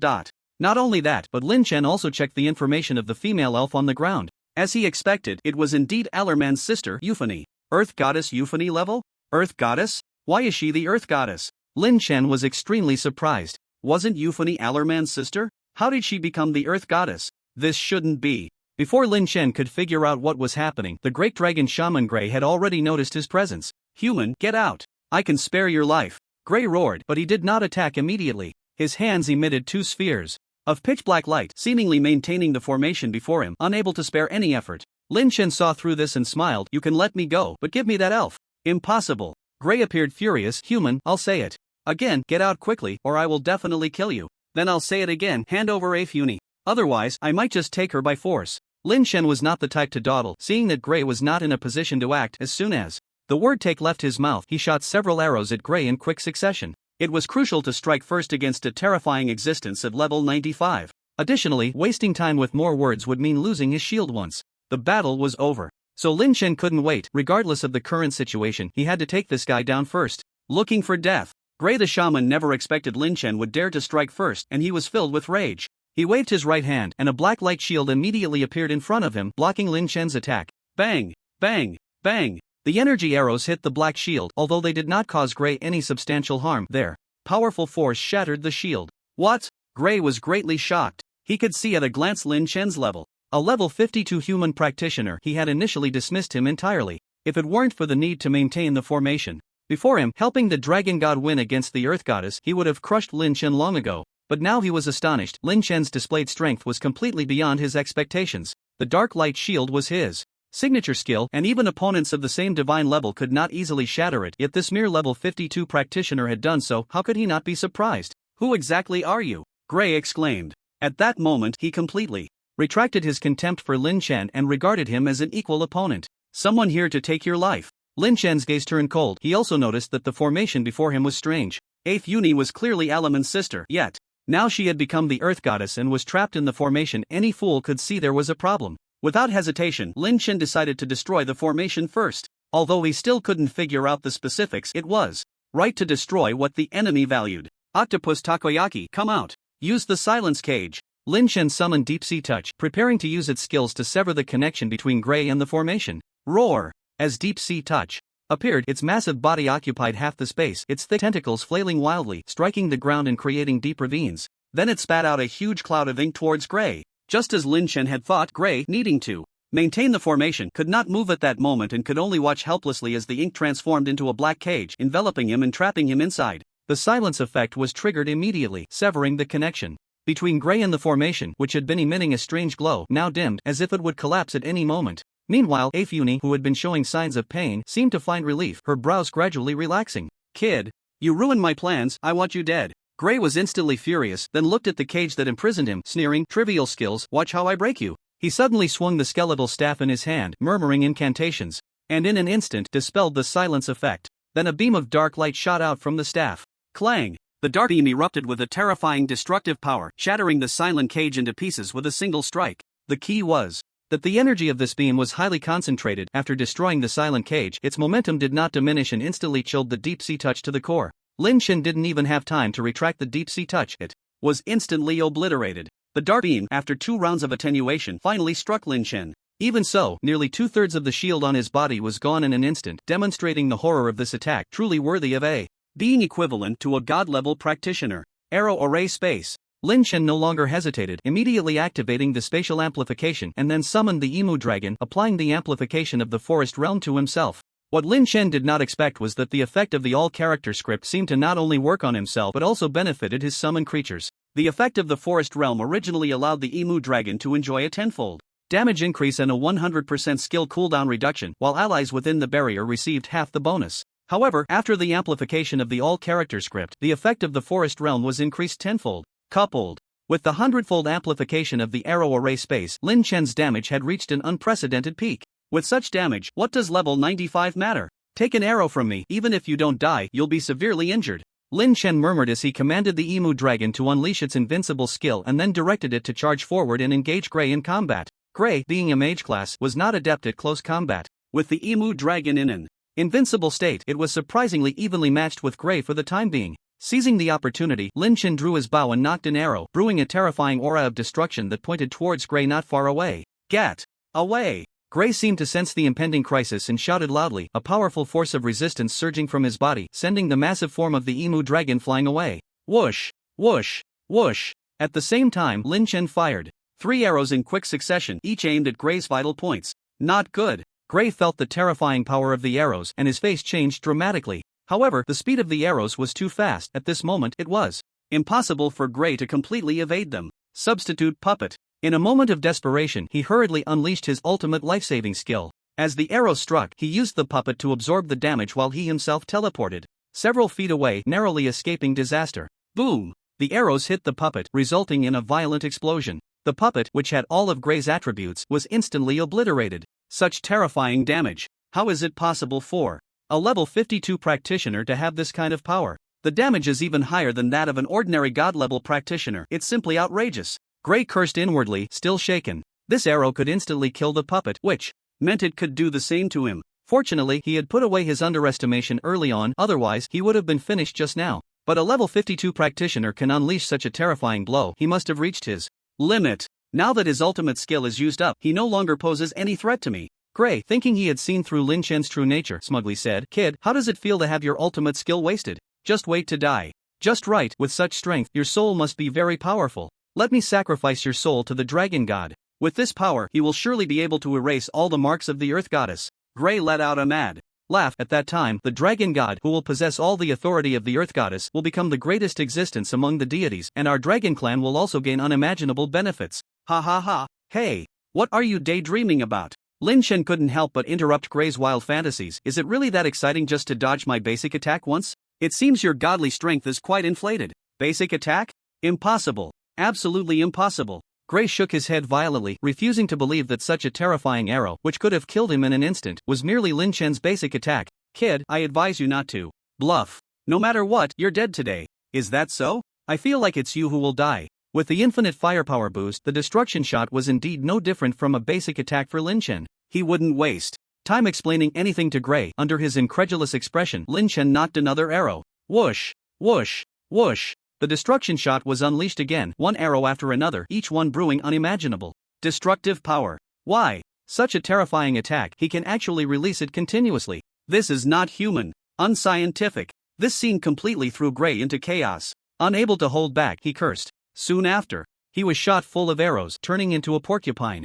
Not only that, but Lin Chen also checked the information of the female elf on the ground. As he expected, it was indeed Allerman's sister, Euphony. Earth Goddess Euphony level? Earth Goddess? Why is she the Earth Goddess? Lin Chen was extremely surprised. Wasn't Euphony Allerman's sister? How did she become the Earth Goddess? This shouldn't be. Before Lin Chen could figure out what was happening, the great dragon Shaman Grey had already noticed his presence. Human, get out. I can spare your life. Grey roared, but he did not attack immediately. His hands emitted 2 spheres of pitch-black light, seemingly maintaining the formation before him, unable to spare any effort. Lin Chen saw through this and smiled. You can let me go, but give me that elf. Impossible. Grey appeared furious. Human, I'll say it. Again, get out quickly, or I will definitely kill you. Then I'll say it again, hand over a Funi. Otherwise, I might just take her by force. Lin Shen was not the type to dawdle, seeing that Gray was not in a position to act. As soon as the word take left his mouth, he shot several arrows at Gray in quick succession. It was crucial to strike first against a terrifying existence at level 95. Additionally, wasting time with more words would mean losing his shield once the battle was over. So Lin Shen couldn't wait. Regardless of the current situation, he had to take this guy down first. Looking for death. Gray the shaman never expected Lin Shen would dare to strike first, and he was filled with rage. He waved his right hand, and a black light shield immediately appeared in front of him, blocking Lin Shen's attack. Bang! Bang! Bang! The energy arrows hit the black shield, although they did not cause Gray any substantial harm. Their powerful force shattered the shield. What? Gray was greatly shocked. He could see at a glance Lin Shen's level. A level 52 human practitioner. He had initially dismissed him entirely, if it weren't for the need to maintain the formation. Before him, helping the dragon god win against the earth goddess, he would have crushed Lin Shen long ago. But now he was astonished. Lin Shen's displayed strength was completely beyond his expectations. The dark light shield was his signature skill, and even opponents of the same divine level could not easily shatter it. Yet this mere level 52 practitioner had done so. How could he not be surprised? Who exactly are you? Gray exclaimed. At that moment, he completely retracted his contempt for Lin Shen and regarded him as an equal opponent. Someone here to take your life. Lin Shen's gaze turned cold. He also noticed that the formation before him was strange. Eighth Uni was clearly Alaman's sister, yet now she had become the earth goddess and was trapped in the formation. Any fool could see there was a problem. Without hesitation, Lin Shen decided to destroy the formation first. Although he still couldn't figure out the specifics, it was right to destroy what the enemy valued. Octopus Takoyaki, come out. Use the silence cage. Lin Shen summoned Deep Sea Touch, preparing to use its skills to sever the connection between Gray and the formation. Roar! As Deep Sea Touch appeared, its massive body occupied half the space, its thick tentacles flailing wildly, striking the ground and creating deep ravines. Then it spat out a huge cloud of ink towards Gray. Just as Lin Shen had thought, Gray, needing to maintain the formation, could not move at that moment and could only watch helplessly as the ink transformed into a black cage, enveloping him and trapping him inside. The silence effect was triggered immediately, severing the connection between Gray and the formation, which had been emitting a strange glow, now dimmed, as if it would collapse at any moment. Meanwhile, Afuni, who had been showing signs of pain, seemed to find relief, her brows gradually relaxing. Kid, you ruined my plans, I want you dead. Gray was instantly furious, then looked at the cage that imprisoned him, sneering, trivial skills, watch how I break you. He suddenly swung the skeletal staff in his hand, murmuring incantations, and in an instant dispelled the silence effect. Then a beam of dark light shot out from the staff. Clang! The dark beam erupted with a terrifying destructive power, shattering the silent cage into pieces with a single strike. The key was that the energy of this beam was highly concentrated. After destroying the silent cage, its momentum did not diminish and instantly chilled the Deep Sea Touch to the core. Lin Shen didn't even have time to retract the Deep Sea Touch. It was instantly obliterated. The dark beam, after 2 rounds of attenuation, finally struck Lin Shen. Even so, nearly 2/3 of the shield on his body was gone in an instant, demonstrating the horror of this attack, truly worthy of a being equivalent to a god-level practitioner. Arrow array space. Lin Shen no longer hesitated, immediately activating the spatial amplification and then summoned the Emu Dragon, applying the amplification of the forest realm to himself. What Lin Shen did not expect was that the effect of the all-character script seemed to not only work on himself but also benefited his summoned creatures. The effect of the forest realm originally allowed the Emu Dragon to enjoy a tenfold damage increase and a 100% skill cooldown reduction, while allies within the barrier received half the bonus. However, after the amplification of the all-character script, the effect of the forest realm was increased tenfold. Coupled with the 100-fold amplification of the arrow array space, Lin Shen's damage had reached an unprecedented peak. With such damage, what does level 95 matter? Take an arrow from me, even if you don't die, you'll be severely injured. Lin Shen murmured as he commanded the Emu Dragon to unleash its invincible skill and then directed it to charge forward and engage Gray in combat. Gray, being a mage class, was not adept at close combat. With the Emu Dragon in an invincible state, it was surprisingly evenly matched with Gray for the time being. Seizing the opportunity, Lin Shen drew his bow and nocked an arrow, brewing a terrifying aura of destruction that pointed towards Gray not far away. Get away! Gray seemed to sense the impending crisis and shouted loudly, a powerful force of resistance surging from his body, sending the massive form of the Emu Dragon flying away. Whoosh! Whoosh! Whoosh! At the same time, Lin Shen fired 3 arrows in quick succession, each aimed at Gray's vital points. Not good. Gray felt the terrifying power of the arrows and his face changed dramatically. However, the speed of the arrows was too fast. At this moment, it was impossible for Gray to completely evade them. Substitute puppet. In a moment of desperation, he hurriedly unleashed his ultimate life-saving skill. As the arrow struck, he used the puppet to absorb the damage while he himself teleported. several feet away, narrowly escaping disaster. Boom! The arrows hit the puppet, resulting in a violent explosion. The puppet, which had all of Gray's attributes, was instantly obliterated. Such terrifying damage. How is it possible for a level 52 practitioner to have this kind of power? The damage is even higher than that of an ordinary god-level practitioner. It's simply outrageous. Gray cursed inwardly, still shaken. This arrow could instantly kill the puppet, which meant it could do the same to him. Fortunately, he had put away his underestimation early on, otherwise he would have been finished just now. But a level 52 practitioner can unleash such a terrifying blow. He must have reached his limit. Now that his ultimate skill is used up, he no longer poses any threat to me. Gray, thinking he had seen through Lin Chen's true nature, smugly said, "Kid, how does it feel to have your ultimate skill wasted? Just wait to die." "Just right, with such strength, your soul must be very powerful. Let me sacrifice your soul to the dragon god. With this power, he will surely be able to erase all the marks of the earth goddess." Gray let out a mad laugh. At that time, the dragon god, who will possess all the authority of the earth goddess, will become the greatest existence among the deities, and our dragon clan will also gain unimaginable benefits. Ha ha ha. Hey, what are you daydreaming about? Lin Chen couldn't help but interrupt Gray's wild fantasies. Is it really that exciting just to dodge my basic attack once? It seems your godly strength is quite inflated. Basic attack? Impossible. Absolutely impossible. Gray shook his head violently, refusing to believe that such a terrifying arrow, which could have killed him in an instant, was merely Lin Chen's basic attack. "Kid, I advise you not to bluff. No matter what, you're dead today." "Is that so? I feel like it's you who will die." With the infinite firepower boost, the destruction shot was indeed no different from a basic attack for Lin Chen. He wouldn't waste time explaining anything to Gray. Under his incredulous expression, Lin Chen knocked another arrow. Whoosh! Whoosh! Whoosh! The destruction shot was unleashed again, one arrow after another, each one brewing unimaginable destructive power. Why? Such a terrifying attack, he can actually release it continuously. This is not human. Unscientific. This scene completely threw Gray into chaos. Unable to hold back, he cursed. Soon after, he was shot full of arrows, turning into a porcupine.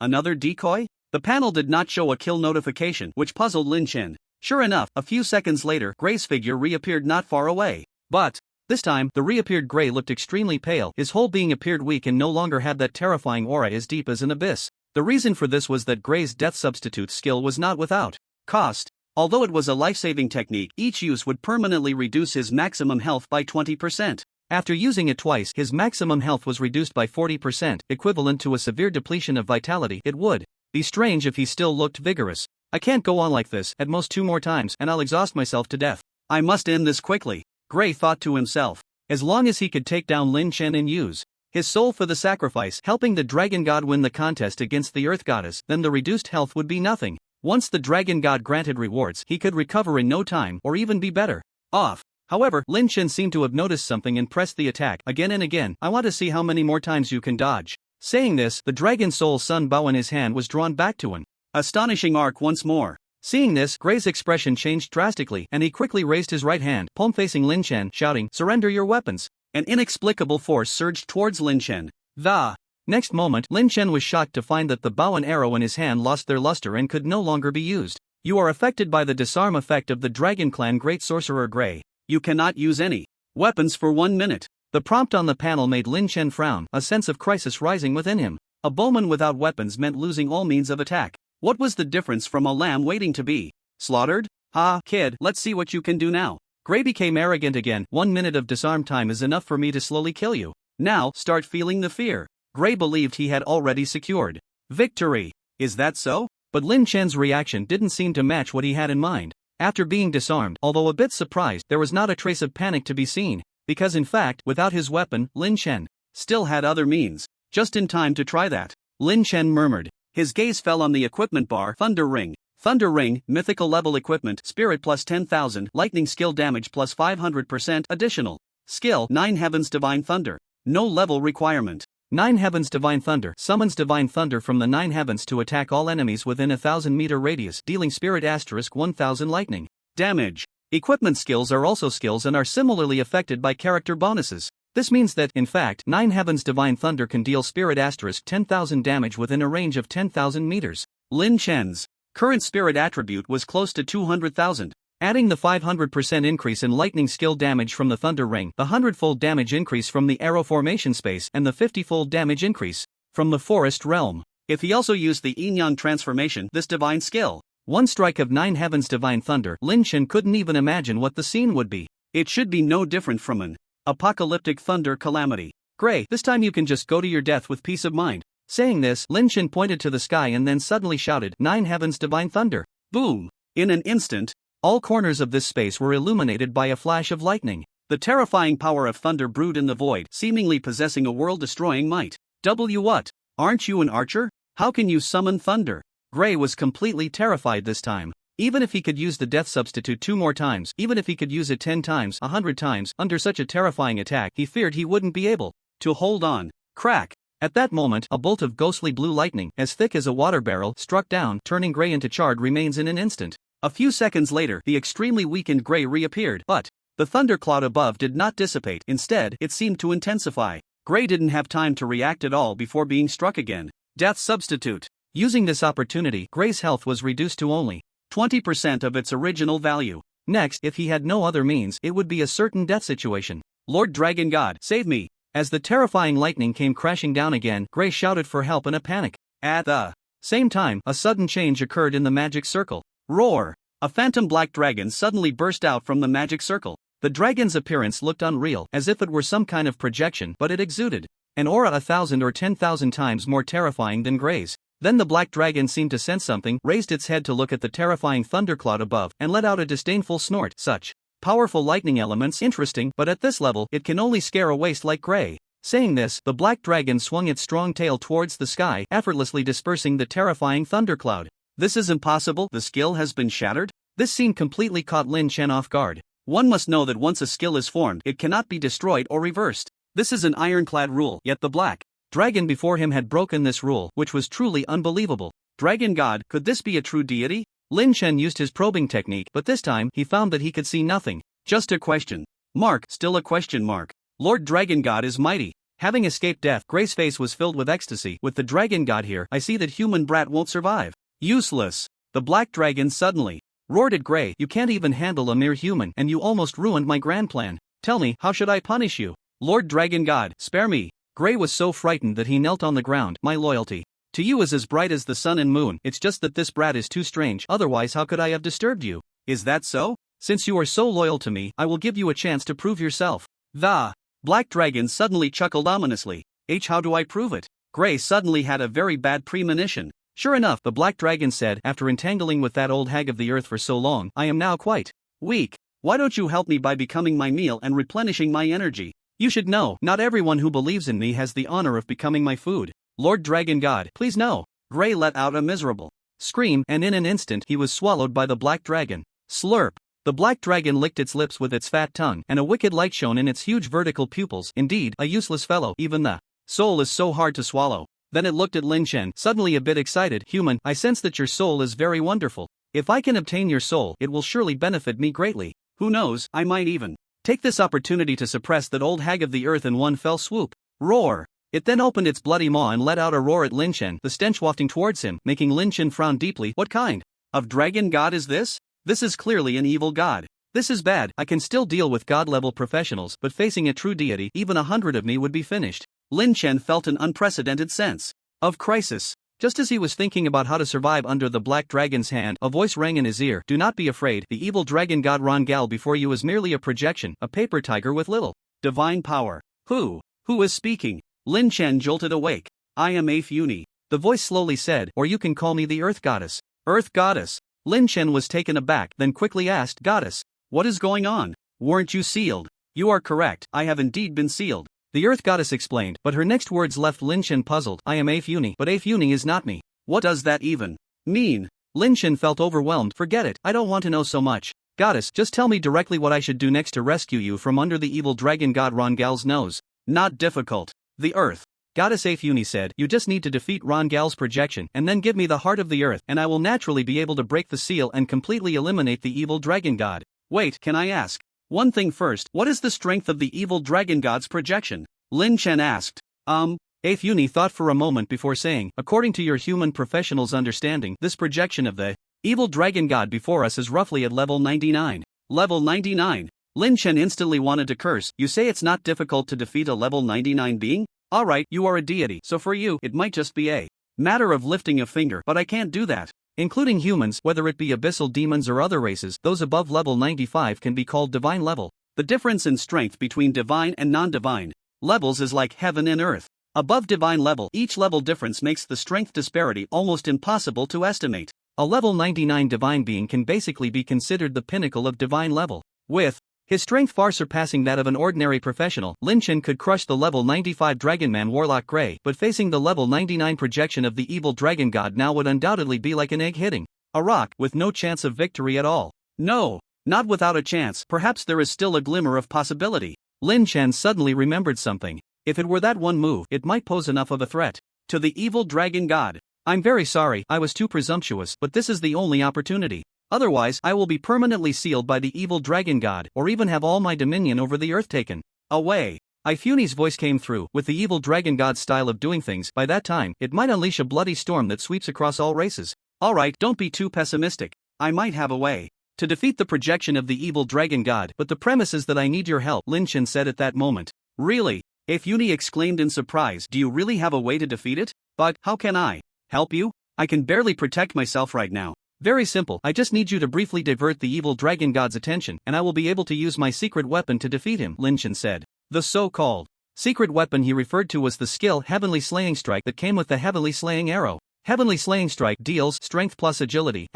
Another decoy? The panel did not show a kill notification, which puzzled Lin Chen. Sure enough, a few seconds later, Gray's figure reappeared not far away. But this time, the reappeared Gray looked extremely pale. His whole being appeared weak and no longer had that terrifying aura as deep as an abyss. The reason for this was that Gray's death substitute skill was not without cost. Although it was a life-saving technique, each use would permanently reduce his maximum health by 20%. After using it twice, his maximum health was reduced by 40%, equivalent to a severe depletion of vitality. It would be strange if he still looked vigorous. I can't go on like this, at most 2 more times, and I'll exhaust myself to death. I must end this quickly. Gray thought to himself. As long as he could take down Lin Chen and use his soul for the sacrifice, helping the dragon god win the contest against the earth goddess, then the reduced health would be nothing. Once the dragon god granted rewards, he could recover in no time, or even be better off. However, Lin Chen seemed to have noticed something and pressed the attack again and again. "I want to see how many more times you can dodge." Saying this, the dragon soul sun bow in his hand was drawn back to him. Astonishing arc once more. Seeing this, Gray's expression changed drastically, and he quickly raised his right hand, palm facing Lin Chen, shouting, "Surrender your weapons." An inexplicable force surged towards Lin Chen. The next moment, Lin Chen was shocked to find that the bow and arrow in his hand lost their luster and could no longer be used. "You are affected by the disarm effect of the Dragon Clan Great Sorcerer Gray. You cannot use any weapons for 1 minute." The prompt on the panel made Lin Chen frown, a sense of crisis rising within him. A bowman without weapons meant losing all means of attack. What was the difference from a lamb waiting to be slaughtered? "Ha, kid, let's see what you can do now." Gray became arrogant again. 1 minute of disarm time is enough for me to slowly kill you. Now, start feeling the fear. Gray believed he had already secured victory. Is that so? But Lin Chen's reaction didn't seem to match what he had in mind. After being disarmed, although a bit surprised, there was not a trace of panic to be seen. Because in fact, without his weapon, Lin Chen still had other means. Just in time to try that. Lin Chen murmured. His gaze fell on the equipment bar. Thunder Ring. Thunder Ring, mythical level equipment, spirit plus 10,000, lightning skill damage plus 500%, additional skill, 9 Heavens Divine Thunder. No level requirement. 9 Heavens Divine Thunder summons Divine Thunder from the 9 heavens to attack all enemies within a 1,000-meter radius, dealing spirit asterisk 1,000 lightning damage. Equipment skills are also skills and are similarly affected by character bonuses. This means that, in fact, 9 Heavens Divine Thunder can deal spirit asterisk 10,000 damage within a range of 10,000 meters. Lin Chen's current spirit attribute was close to 200,000. Adding the 500% increase in lightning skill damage from the Thunder Ring, the 100-fold damage increase from the arrow formation space, and the 50-fold damage increase from the forest realm. If he also used the yin-yang transformation, this divine skill One strike of 9 heavens divine thunder. Lin Chen couldn't even imagine what the scene would be. It should be no different from an apocalyptic thunder calamity. Gray, this time you can just go to your death with peace of mind. Saying this, Lin Chen pointed to the sky and then suddenly shouted, 9 heavens divine thunder. Boom! In an instant, all corners of this space were illuminated by a flash of lightning. The terrifying power of thunder brewed in the void, seemingly possessing a world-destroying might. What? Aren't you an archer? How can you summon thunder? Gray was completely terrified this time. Even if he could use the death substitute 2 more times, even if he could use it 10 times, 100 times, under such a terrifying attack, he feared he wouldn't be able to hold on. Crack! At that moment, a bolt of ghostly blue lightning, as thick as a water barrel, struck down, turning Gray into charred remains in an instant. A few seconds later, the extremely weakened Gray reappeared, but the thundercloud above did not dissipate. Instead, it seemed to intensify. Gray didn't have time to react at all before being struck again. Death substitute. Using this opportunity, Gray's health was reduced to only 20% of its original value. Next, if he had no other means, it would be a certain death situation. Lord Dragon God, save me! As the terrifying lightning came crashing down again, Gray shouted for help in a panic. At the same time, a sudden change occurred in the magic circle. Roar! A phantom black dragon suddenly burst out from the magic circle. The dragon's appearance looked unreal, as if it were some kind of projection, but it exuded an aura 1,000 or 10,000 times more terrifying than Gray's. Then the black dragon seemed to sense something, raised its head to look at the terrifying thundercloud above, and let out a disdainful snort. Such powerful lightning elements, interesting, but at this level, it can only scare a waste like Gray. Saying this, the black dragon swung its strong tail towards the sky, effortlessly dispersing the terrifying thundercloud. This is impossible, the skill has been shattered? This scene completely caught Lin Chen off guard. One must know that once a skill is formed, it cannot be destroyed or reversed. This is an ironclad rule, yet the black dragon before him had broken this rule, which was truly unbelievable. Dragon God, could this be a true deity? Lin Chen used his probing technique, but this time, he found that he could see nothing. Just a question mark, still a question mark. Lord Dragon God is mighty. Having escaped death, Gray's face was filled with ecstasy. With the Dragon God here, I see that human brat won't survive. Useless. The black dragon suddenly roared at Gray. You can't even handle a mere human, and you almost ruined my grand plan. Tell me, how should I punish you? Lord Dragon God, spare me. Gray was so frightened that he knelt on the ground. My loyalty to you is as bright as the sun and moon. It's just that this brat is too strange, otherwise how could I have disturbed you? Is that so? Since you are so loyal to me, I will give you a chance to prove yourself. The black dragon suddenly chuckled ominously. How do I prove it? Gray suddenly had a very bad premonition. Sure enough, the black dragon said, after entangling with that old hag of the earth for so long, I am now quite weak. Why don't you help me by becoming my meal and replenishing my energy? You should know, not everyone who believes in me has the honor of becoming my food. Lord Dragon God, please no. Gray let out a miserable scream, and in an instant he was swallowed by the black dragon. Slurp. The black dragon licked its lips with its fat tongue, and a wicked light shone in its huge vertical pupils. Indeed, a useless fellow. Even the soul is so hard to swallow. Then it looked at Lin Chen, suddenly a bit excited. Human, I sense that your soul is very wonderful. If I can obtain your soul, it will surely benefit me greatly. Who knows, I might even take this opportunity to suppress that old hag of the earth in one fell swoop. Roar! It then opened its bloody maw and let out a roar at Lin Chen, the stench wafting towards him, making Lin Chen frown deeply. What kind of dragon god is this? This is clearly an evil god. This is bad. I can still deal with god-level professionals, but facing a true deity, even 100 of me would be finished. Lin Chen felt an unprecedented sense of crisis. Just as he was thinking about how to survive under the black dragon's hand, a voice rang in his ear. Do not be afraid, the evil dragon god Rongal before you is merely a projection, a paper tiger with little divine power. Who is speaking? Lin Chen jolted awake. I am Afuni. The voice slowly said, or you can call me the Earth Goddess. Earth Goddess? Lin Chen was taken aback, then quickly asked, Goddess, what is going on? Weren't you sealed? You are correct, I have indeed been sealed. The Earth Goddess explained, but her next words left Lin Chen puzzled. I am Afuni, but Afuni is not me. What does that even mean? Lin Chen felt overwhelmed. Forget it, I don't want to know so much. Goddess, just tell me directly what I should do next to rescue you from under the evil dragon god Rongal's nose. Not difficult. The Earth Goddess Afuni said, you just need to defeat Rongal's projection and then give me the heart of the earth and I will naturally be able to break the seal and completely eliminate the evil dragon god. Wait, can I ask one thing first? What is the strength of the evil dragon god's projection? Lin Chen asked. Afuni thought for a moment before saying, according to your human professional's understanding, this projection of the evil dragon god before us is roughly at level 99. Level 99? Lin Chen instantly wanted to curse. You say it's not difficult to defeat a level 99 being? Alright, you are a deity, so for you, it might just be a matter of lifting a finger, but I can't do that. Including humans, whether it be abyssal demons or other races, those above level 95 can be called divine level. The difference in strength between divine and non-divine levels is like heaven and earth. Above divine level, each level difference makes the strength disparity almost impossible to estimate. A level 99 divine being can basically be considered the pinnacle of divine level. With his strength far surpassing that of an ordinary professional, Lin Chen could crush the level 95 Dragonman Warlock Grey, but facing the level 99 projection of the evil dragon god now would undoubtedly be like an egg hitting a rock, with no chance of victory at all. No, not without a chance. Perhaps there is still a glimmer of possibility. Lin Chen suddenly remembered something. If it were that one move, it might pose enough of a threat to the evil dragon god. I'm very sorry, I was too presumptuous, but this is the only opportunity. Otherwise, I will be permanently sealed by the evil dragon god, or even have all my dominion over the earth taken away. Ifuni's voice came through. With the evil dragon god's style of doing things, by that time, it might unleash a bloody storm that sweeps across all races. Alright, don't be too pessimistic. I might have a way to defeat the projection of the evil dragon god, but the premise is that I need your help, Lin Chen said at that moment. Really? Ifuni exclaimed in surprise. Do you really have a way to defeat it? But, how can I help you? I can barely protect myself right now. Very simple, I just need you to briefly divert the evil dragon god's attention, and I will be able to use my secret weapon to defeat him, Lin Chen said. The so-called secret weapon he referred to was the skill Heavenly Slaying Strike that came with the Heavenly Slaying Arrow. Heavenly Slaying Strike deals strength plus agility,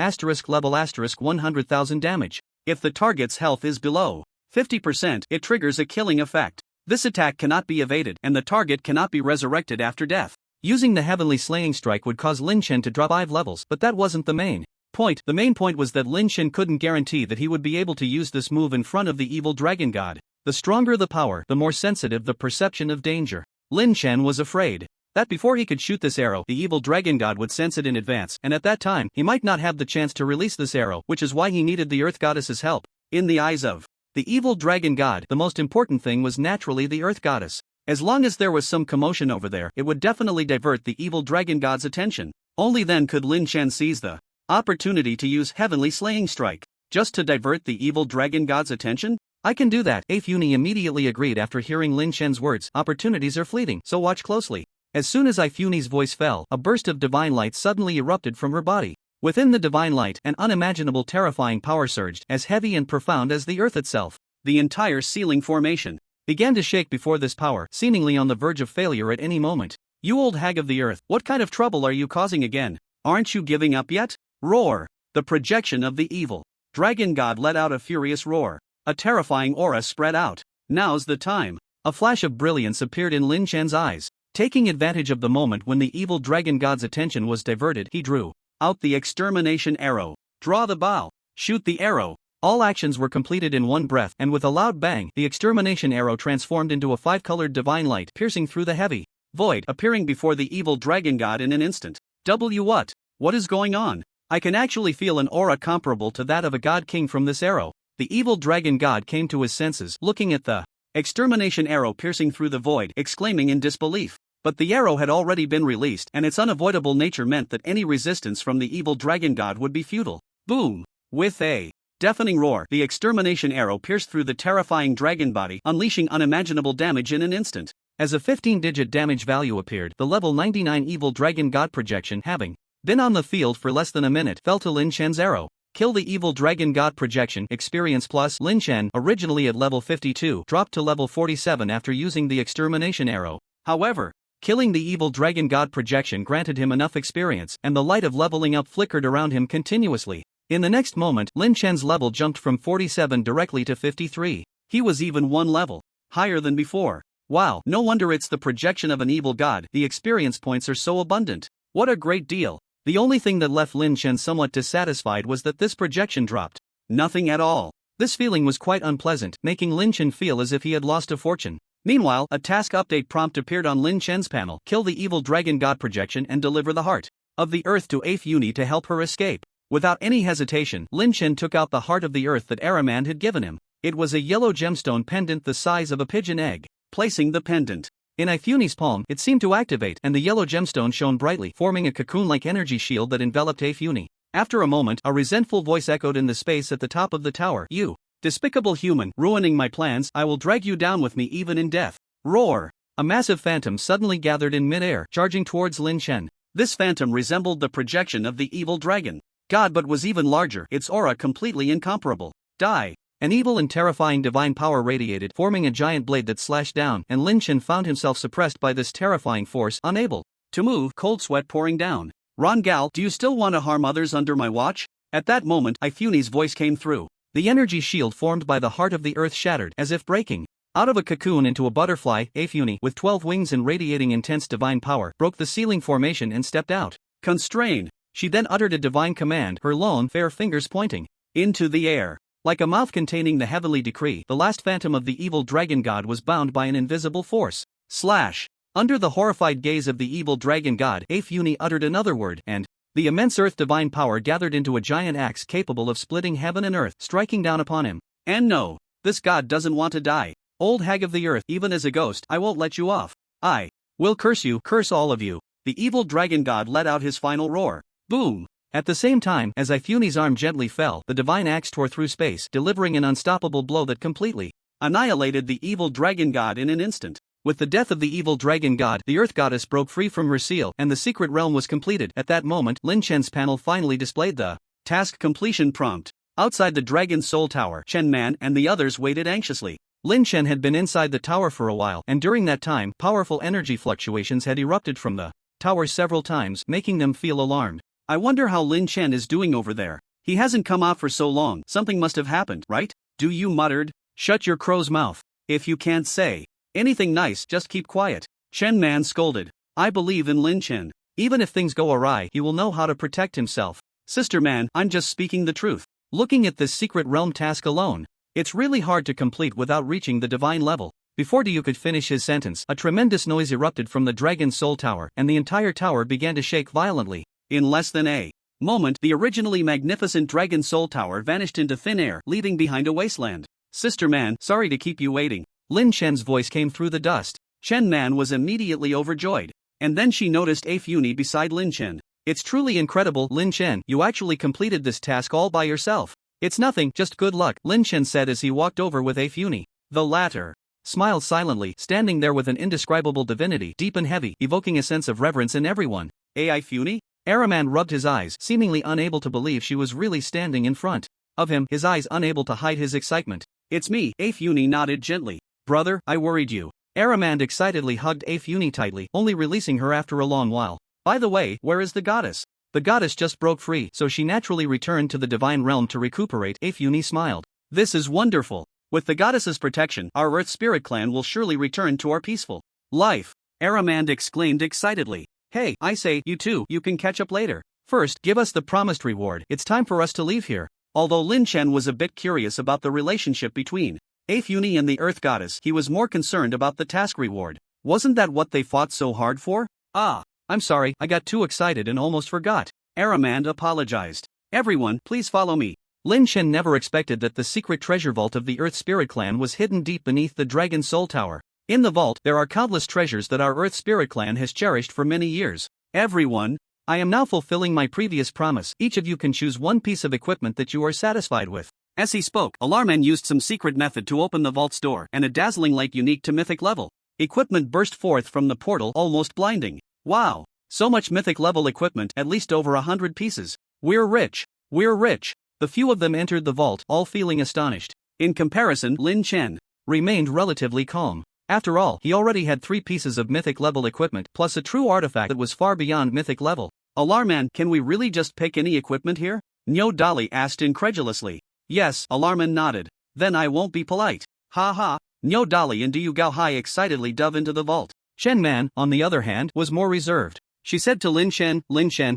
level 100,000 damage. If the target's health is below 50%, it triggers a killing effect. This attack cannot be evaded, and the target cannot be resurrected after death. Using the Heavenly Slaying Strike would cause Lin Chen to drop 5 levels, but that wasn't the main point. The main point was that Lin Chen couldn't guarantee that he would be able to use this move in front of the evil dragon god. The stronger the power, the more sensitive the perception of danger. Lin Chen was afraid that before he could shoot this arrow, the evil dragon god would sense it in advance, and at that time, he might not have the chance to release this arrow, which is why he needed the earth goddess's help. In the eyes of the evil dragon god, the most important thing was naturally the earth goddess. As long as there was some commotion over there, it would definitely divert the evil dragon god's attention. Only then could Lin Chen seize the opportunity to use Heavenly Slaying Strike. Just to divert the evil dragon god's attention? I can do that. Ifuni immediately agreed after hearing Lin Chen's words. Opportunities are fleeting, so watch closely. As soon as Ifuni's voice fell, a burst of divine light suddenly erupted from her body. Within the divine light, an unimaginable terrifying power surged, as heavy and profound as the earth itself. The entire ceiling formation began to shake before this power, seemingly on the verge of failure at any moment. You old hag of the earth, what kind of trouble are you causing again? Aren't you giving up yet? Roar! The projection of the evil dragon god let out a furious roar. A terrifying aura spread out. Now's the time. A flash of brilliance appeared in Lin Chen's eyes. Taking advantage of the moment when the evil dragon god's attention was diverted, he drew out the extermination arrow. Draw the bow. Shoot the arrow. All actions were completed in one breath, and with a loud bang, the extermination arrow transformed into a 5-colored divine light, piercing through the heavy void, appearing before the evil dragon god in an instant. What is going on? I can actually feel an aura comparable to that of a god king from this arrow. The evil dragon god came to his senses, looking at the extermination arrow piercing through the void, exclaiming in disbelief. But the arrow had already been released, and its unavoidable nature meant that any resistance from the evil dragon god would be futile. Boom! With a deafening roar, the extermination arrow pierced through the terrifying dragon body, unleashing unimaginable damage in an instant. As a 15-digit damage value appeared, the level 99 evil dragon god projection, having been on the field for less than a minute, fell to Lin Chen's arrow. Kill the evil dragon god projection, experience plus. Lin Chen, originally at level 52, dropped to level 47 after using the extermination arrow. However, killing the evil dragon god projection granted him enough experience, and the light of leveling up flickered around him continuously. In the next moment, Lin Chen's level jumped from 47 directly to 53. He was even one level higher than before. Wow, no wonder it's the projection of an evil god. The experience points are so abundant. What a great deal. The only thing that left Lin Chen somewhat dissatisfied was that this projection dropped nothing at all. This feeling was quite unpleasant, making Lin Chen feel as if he had lost a fortune. Meanwhile, a task update prompt appeared on Lin Chen's panel. Kill the evil dragon god projection and deliver the heart of the earth to Ifuni to help her escape. Without any hesitation, Lin Chen took out the heart of the earth that Araman had given him. It was a yellow gemstone pendant the size of a pigeon egg. Placing the pendant in Ifuni's palm, it seemed to activate, and the yellow gemstone shone brightly, forming a cocoon-like energy shield that enveloped Ifuni. After a moment, a resentful voice echoed in the space at the top of the tower. You despicable human, ruining my plans, I will drag you down with me even in death. Roar! A massive phantom suddenly gathered in mid-air, charging towards Lin Chen. This phantom resembled the projection of the evil dragon God but was even larger, its aura completely incomparable. Die. An evil and terrifying divine power radiated, forming a giant blade that slashed down, and Lin Chen found himself suppressed by this terrifying force, unable to move, cold sweat pouring down. Ron Gal, do you still want to harm others under my watch? At that moment, Ifuni's voice came through. The energy shield formed by the heart of the earth shattered, as if breaking out of a cocoon into a butterfly. Ifuni, with 12 wings and radiating intense divine power, broke the ceiling formation and stepped out. Constrained. She then uttered a divine command, her long, fair fingers pointing into the air. Like a mouth containing the heavenly decree, the last phantom of the evil dragon god was bound by an invisible force. Slash. Under the horrified gaze of the evil dragon god, Ifuni uttered another word, and the immense earth divine power gathered into a giant axe capable of splitting heaven and earth, striking down upon him. And no, this god doesn't want to die. Old hag of the earth, even as a ghost, I won't let you off. I will curse you, curse all of you. The evil dragon god let out his final roar. Boom. At the same time, as Ifuni's arm gently fell, the divine axe tore through space, delivering an unstoppable blow that completely annihilated the evil dragon god in an instant. With the death of the evil dragon god, the earth goddess broke free from her seal, and the secret realm was completed. At that moment, Lin Chen's panel finally displayed the task completion prompt. Outside the Dragon Soul Tower, Chen Man and the others waited anxiously. Lin Chen had been inside the tower for a while, and during that time, powerful energy fluctuations had erupted from the tower several times, making them feel alarmed. I wonder how Lin Chen is doing over there. He hasn't come out for so long, something must have happened, right? Do you muttered? Shut your crow's mouth. If you can't say anything nice, just keep quiet. Chen Man scolded. I believe in Lin Chen. Even if things go awry, he will know how to protect himself. Sister Man, I'm just speaking the truth. Looking at this secret realm task alone, it's really hard to complete without reaching the divine level. Before Diyu could finish his sentence, a tremendous noise erupted from the Dragon Soul Tower, and the entire tower began to shake violently. In less than a moment, the originally magnificent Dragon Soul Tower vanished into thin air, leaving behind a wasteland. Sister Man, sorry to keep you waiting. Lin Chen's voice came through the dust. Chen Man was immediately overjoyed. And then she noticed Ifuni beside Lin Chen. It's truly incredible, Lin Chen, you actually completed this task all by yourself. It's nothing, just good luck, Lin Chen said as he walked over with Ifuni. The latter smiled silently, standing there with an indescribable divinity, deep and heavy, evoking a sense of reverence in everyone. Ifuni? Araman rubbed his eyes, seemingly unable to believe she was really standing in front of him, his eyes unable to hide his excitement. It's me, Ifuni nodded gently. Brother, I worried you. Aramand excitedly hugged Ifuni tightly, only releasing her after a long while. By the way, where is the goddess? The goddess just broke free, so she naturally returned to the divine realm to recuperate. Ifuni smiled. This is wonderful. With the goddess's protection, our Earth Spirit clan will surely return to our peaceful life. Aramand exclaimed excitedly. Hey, I say, you two, you can catch up later. First, give us the promised reward. It's time for us to leave here. Although Lin Chen was a bit curious about the relationship between Ifuni and the Earth Goddess, he was more concerned about the task reward. Wasn't that what they fought so hard for? Ah, I'm sorry, I got too excited and almost forgot. Aramand apologized. Everyone, please follow me. Lin Chen never expected that the secret treasure vault of the Earth Spirit Clan was hidden deep beneath the Dragon Soul Tower. In the vault, there are countless treasures that our Earth Spirit Clan has cherished for many years. Everyone, I am now fulfilling my previous promise. Each of you can choose one piece of equipment that you are satisfied with. As he spoke, Alarman used some secret method to open the vault's door, and a dazzling light unique to mythic level equipment burst forth from the portal, almost blinding. Wow! So much mythic level equipment, at least over 100 pieces. We're rich. We're rich. The few of them entered the vault, all feeling astonished. In comparison, Lin Chen remained relatively calm. After all, he already had 3 pieces of mythic level equipment, plus a true artifact that was far beyond mythic level. Alarman, can we really just pick any equipment here? Nyo Dali asked incredulously. Yes, Alarman nodded. Then I won't be polite. Ha ha. Nyo Dali and Diyu Gaohai excitedly dove into the vault. Chen Man, on the other hand, was more reserved. She said to Lin Chen,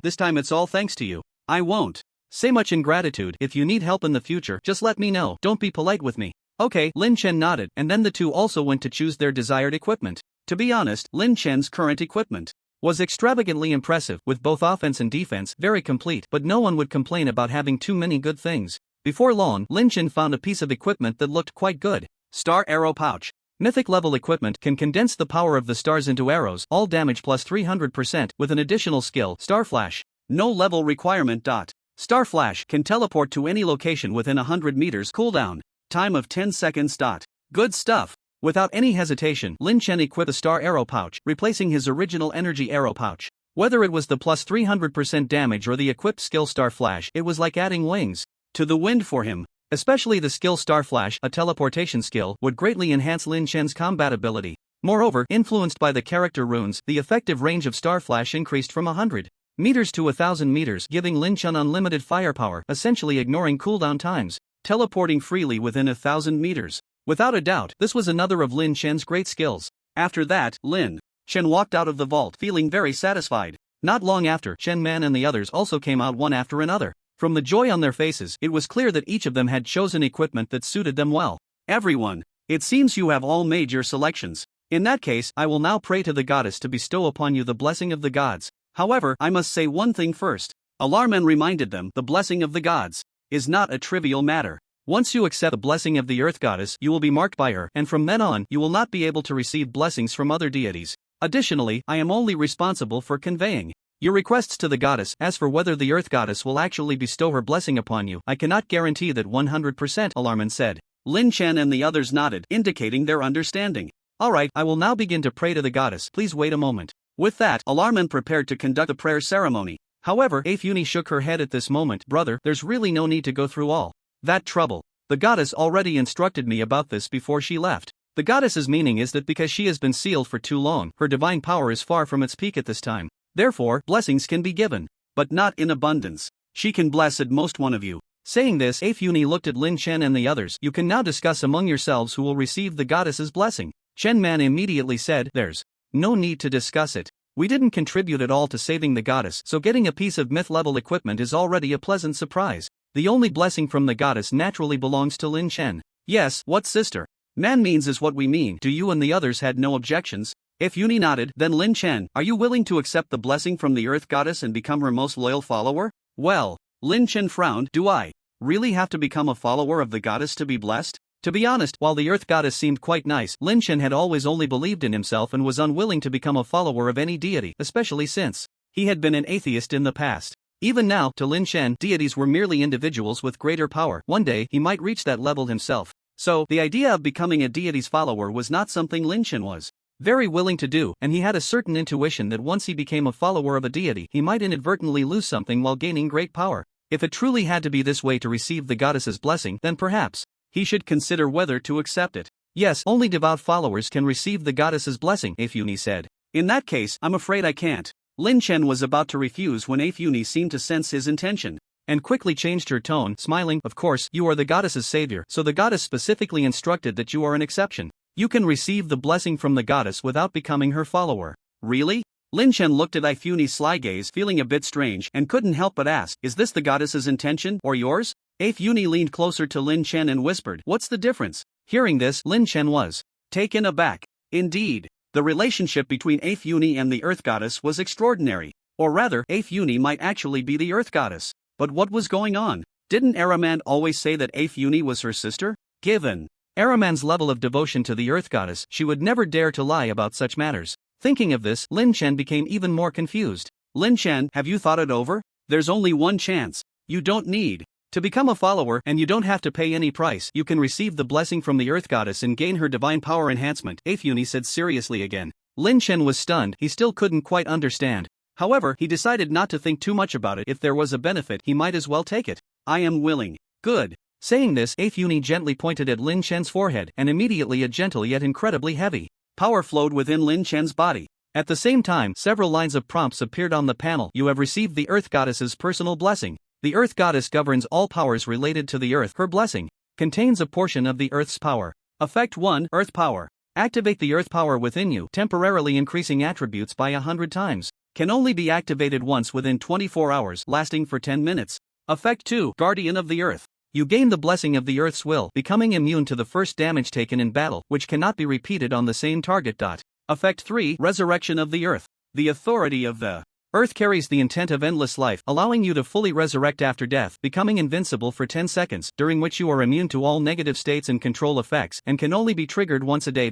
this time it's all thanks to you. I won't say much in gratitude. If you need help in the future, just let me know. Don't be polite with me. Okay, Lin Chen nodded, and then the two also went to choose their desired equipment. To be honest, Lin Chen's current equipment was extravagantly impressive, with both offense and defense very complete, but no one would complain about having too many good things. Before long, Lin Chen found a piece of equipment that looked quite good. Star Arrow Pouch. Mythic level equipment can condense the power of the stars into arrows, all damage plus 300%, with an additional skill, Star Flash. No level requirement. Star Flash can teleport to any location within 100 meters cooldown. Time of 10 seconds. Good stuff. Without any hesitation, Lin Chen equipped the Star Arrow Pouch, replacing his original Energy Arrow Pouch. Whether it was the plus 300% damage or the equipped skill Star Flash, it was like adding wings to the wind for him. Especially the skill Star Flash, a teleportation skill, would greatly enhance Lin Chen's combat ability. Moreover, influenced by the character runes, the effective range of Star Flash increased from 100 meters to 1000 meters, giving Lin Chen unlimited firepower, essentially ignoring cooldown times, teleporting freely within 1000 meters. Without a doubt, this was another of Lin Chen's great skills. After that, Lin Chen walked out of the vault feeling very satisfied. Not long after, Chen Man and the others also came out one after another. From the joy on their faces, it was clear that each of them had chosen equipment that suited them well. Everyone, it seems you have all made your selections. In that case, I will now pray to the goddess to bestow upon you the blessing of the gods. However, I must say one thing first. Alarman reminded them, the blessing of the gods is not a trivial matter. Once you accept the blessing of the earth goddess, you will be marked by her, and from then on, you will not be able to receive blessings from other deities. Additionally, I am only responsible for conveying your requests to the goddess. As for whether the earth goddess will actually bestow her blessing upon you, I cannot guarantee that 100%, Alarman said. Lin Chen and the others nodded, indicating their understanding. Alright, I will now begin to pray to the goddess, please wait a moment. With that, Alarman prepared to conduct the prayer ceremony. However, Afuni shook her head at this moment. Brother, there's really no need to go through all that trouble. The goddess already instructed me about this before she left. The goddess's meaning is that because she has been sealed for too long, her divine power is far from its peak at this time. Therefore, blessings can be given, but not in abundance. She can bless at most one of you. Saying this, Afuni looked at Lin Chen and the others. You can now discuss among yourselves who will receive the goddess's blessing. Chen Man immediately said, there's no need to discuss it. We didn't contribute at all to saving the goddess, so getting a piece of myth-level equipment is already a pleasant surprise. The only blessing from the goddess naturally belongs to Lin Chen. Yes, what sister Man means is what we mean. Do you and the others had no objections? If Yuni nodded, then Lin Chen, are you willing to accept the blessing from the earth goddess and become her most loyal follower? Well, Lin Chen frowned. Do I really have to become a follower of the goddess to be blessed? To be honest, while the earth goddess seemed quite nice, Lin Chen had always only believed in himself and was unwilling to become a follower of any deity, especially since he had been an atheist in the past. Even now, to Lin Chen, deities were merely individuals with greater power. One day, he might reach that level himself. So, the idea of becoming a deity's follower was not something Lin Chen was very willing to do, and he had a certain intuition that once he became a follower of a deity, he might inadvertently lose something while gaining great power. If it truly had to be this way to receive the goddess's blessing, then perhaps he should consider whether to accept it. Yes, only devout followers can receive the goddess's blessing, Afuni said. In that case, I'm afraid I can't. Lin Chen was about to refuse when Afuni seemed to sense his intention, and quickly changed her tone, smiling. Of course, you are the goddess's savior, so the goddess specifically instructed that you are an exception. You can receive the blessing from the goddess without becoming her follower. Really? Lin Chen looked at Afuni's sly gaze, feeling a bit strange, and couldn't help but ask, is this the goddess's intention, or yours? Afuni leaned closer to Lin Chen and whispered, what's the difference? Hearing this, Lin Chen was taken aback. Indeed, the relationship between Afuni and the earth goddess was extraordinary. Or rather, Afuni might actually be the earth goddess. But what was going on? Didn't Araman always say that Afuni was her sister? Given Araman's level of devotion to the earth goddess, she would never dare to lie about such matters. Thinking of this, Lin Chen became even more confused. Lin Chen, have you thought it over? There's only one chance. You don't need to become a follower, and you don't have to pay any price. You can receive the blessing from the earth goddess and gain her divine power enhancement, Afuni said seriously again. Lin Chen was stunned. He still couldn't quite understand. However, he decided not to think too much about it. If there was a benefit, he might as well take it. I am willing. Good. Saying this, Afuni gently pointed at Lin Chen's forehead, and immediately a gentle yet incredibly heavy power flowed within Lin Chen's body. At the same time, several lines of prompts appeared on the panel. You have received the earth goddess's personal blessing. The earth goddess governs all powers related to the earth. Her blessing contains a portion of the earth's power. Effect 1, Earth Power. Activate the earth power within you, temporarily increasing attributes by 100 times. Can only be activated once within 24 hours, lasting for 10 minutes. Effect 2, Guardian of the Earth. You gain the blessing of the Earth's will, becoming immune to the first damage taken in battle, which cannot be repeated on the same target. Effect 3, Resurrection of the Earth. The authority of the Earth carries the intent of endless life, allowing you to fully resurrect after death, becoming invincible for 10 seconds, during which you are immune to all negative states and control effects, and can only be triggered once a day.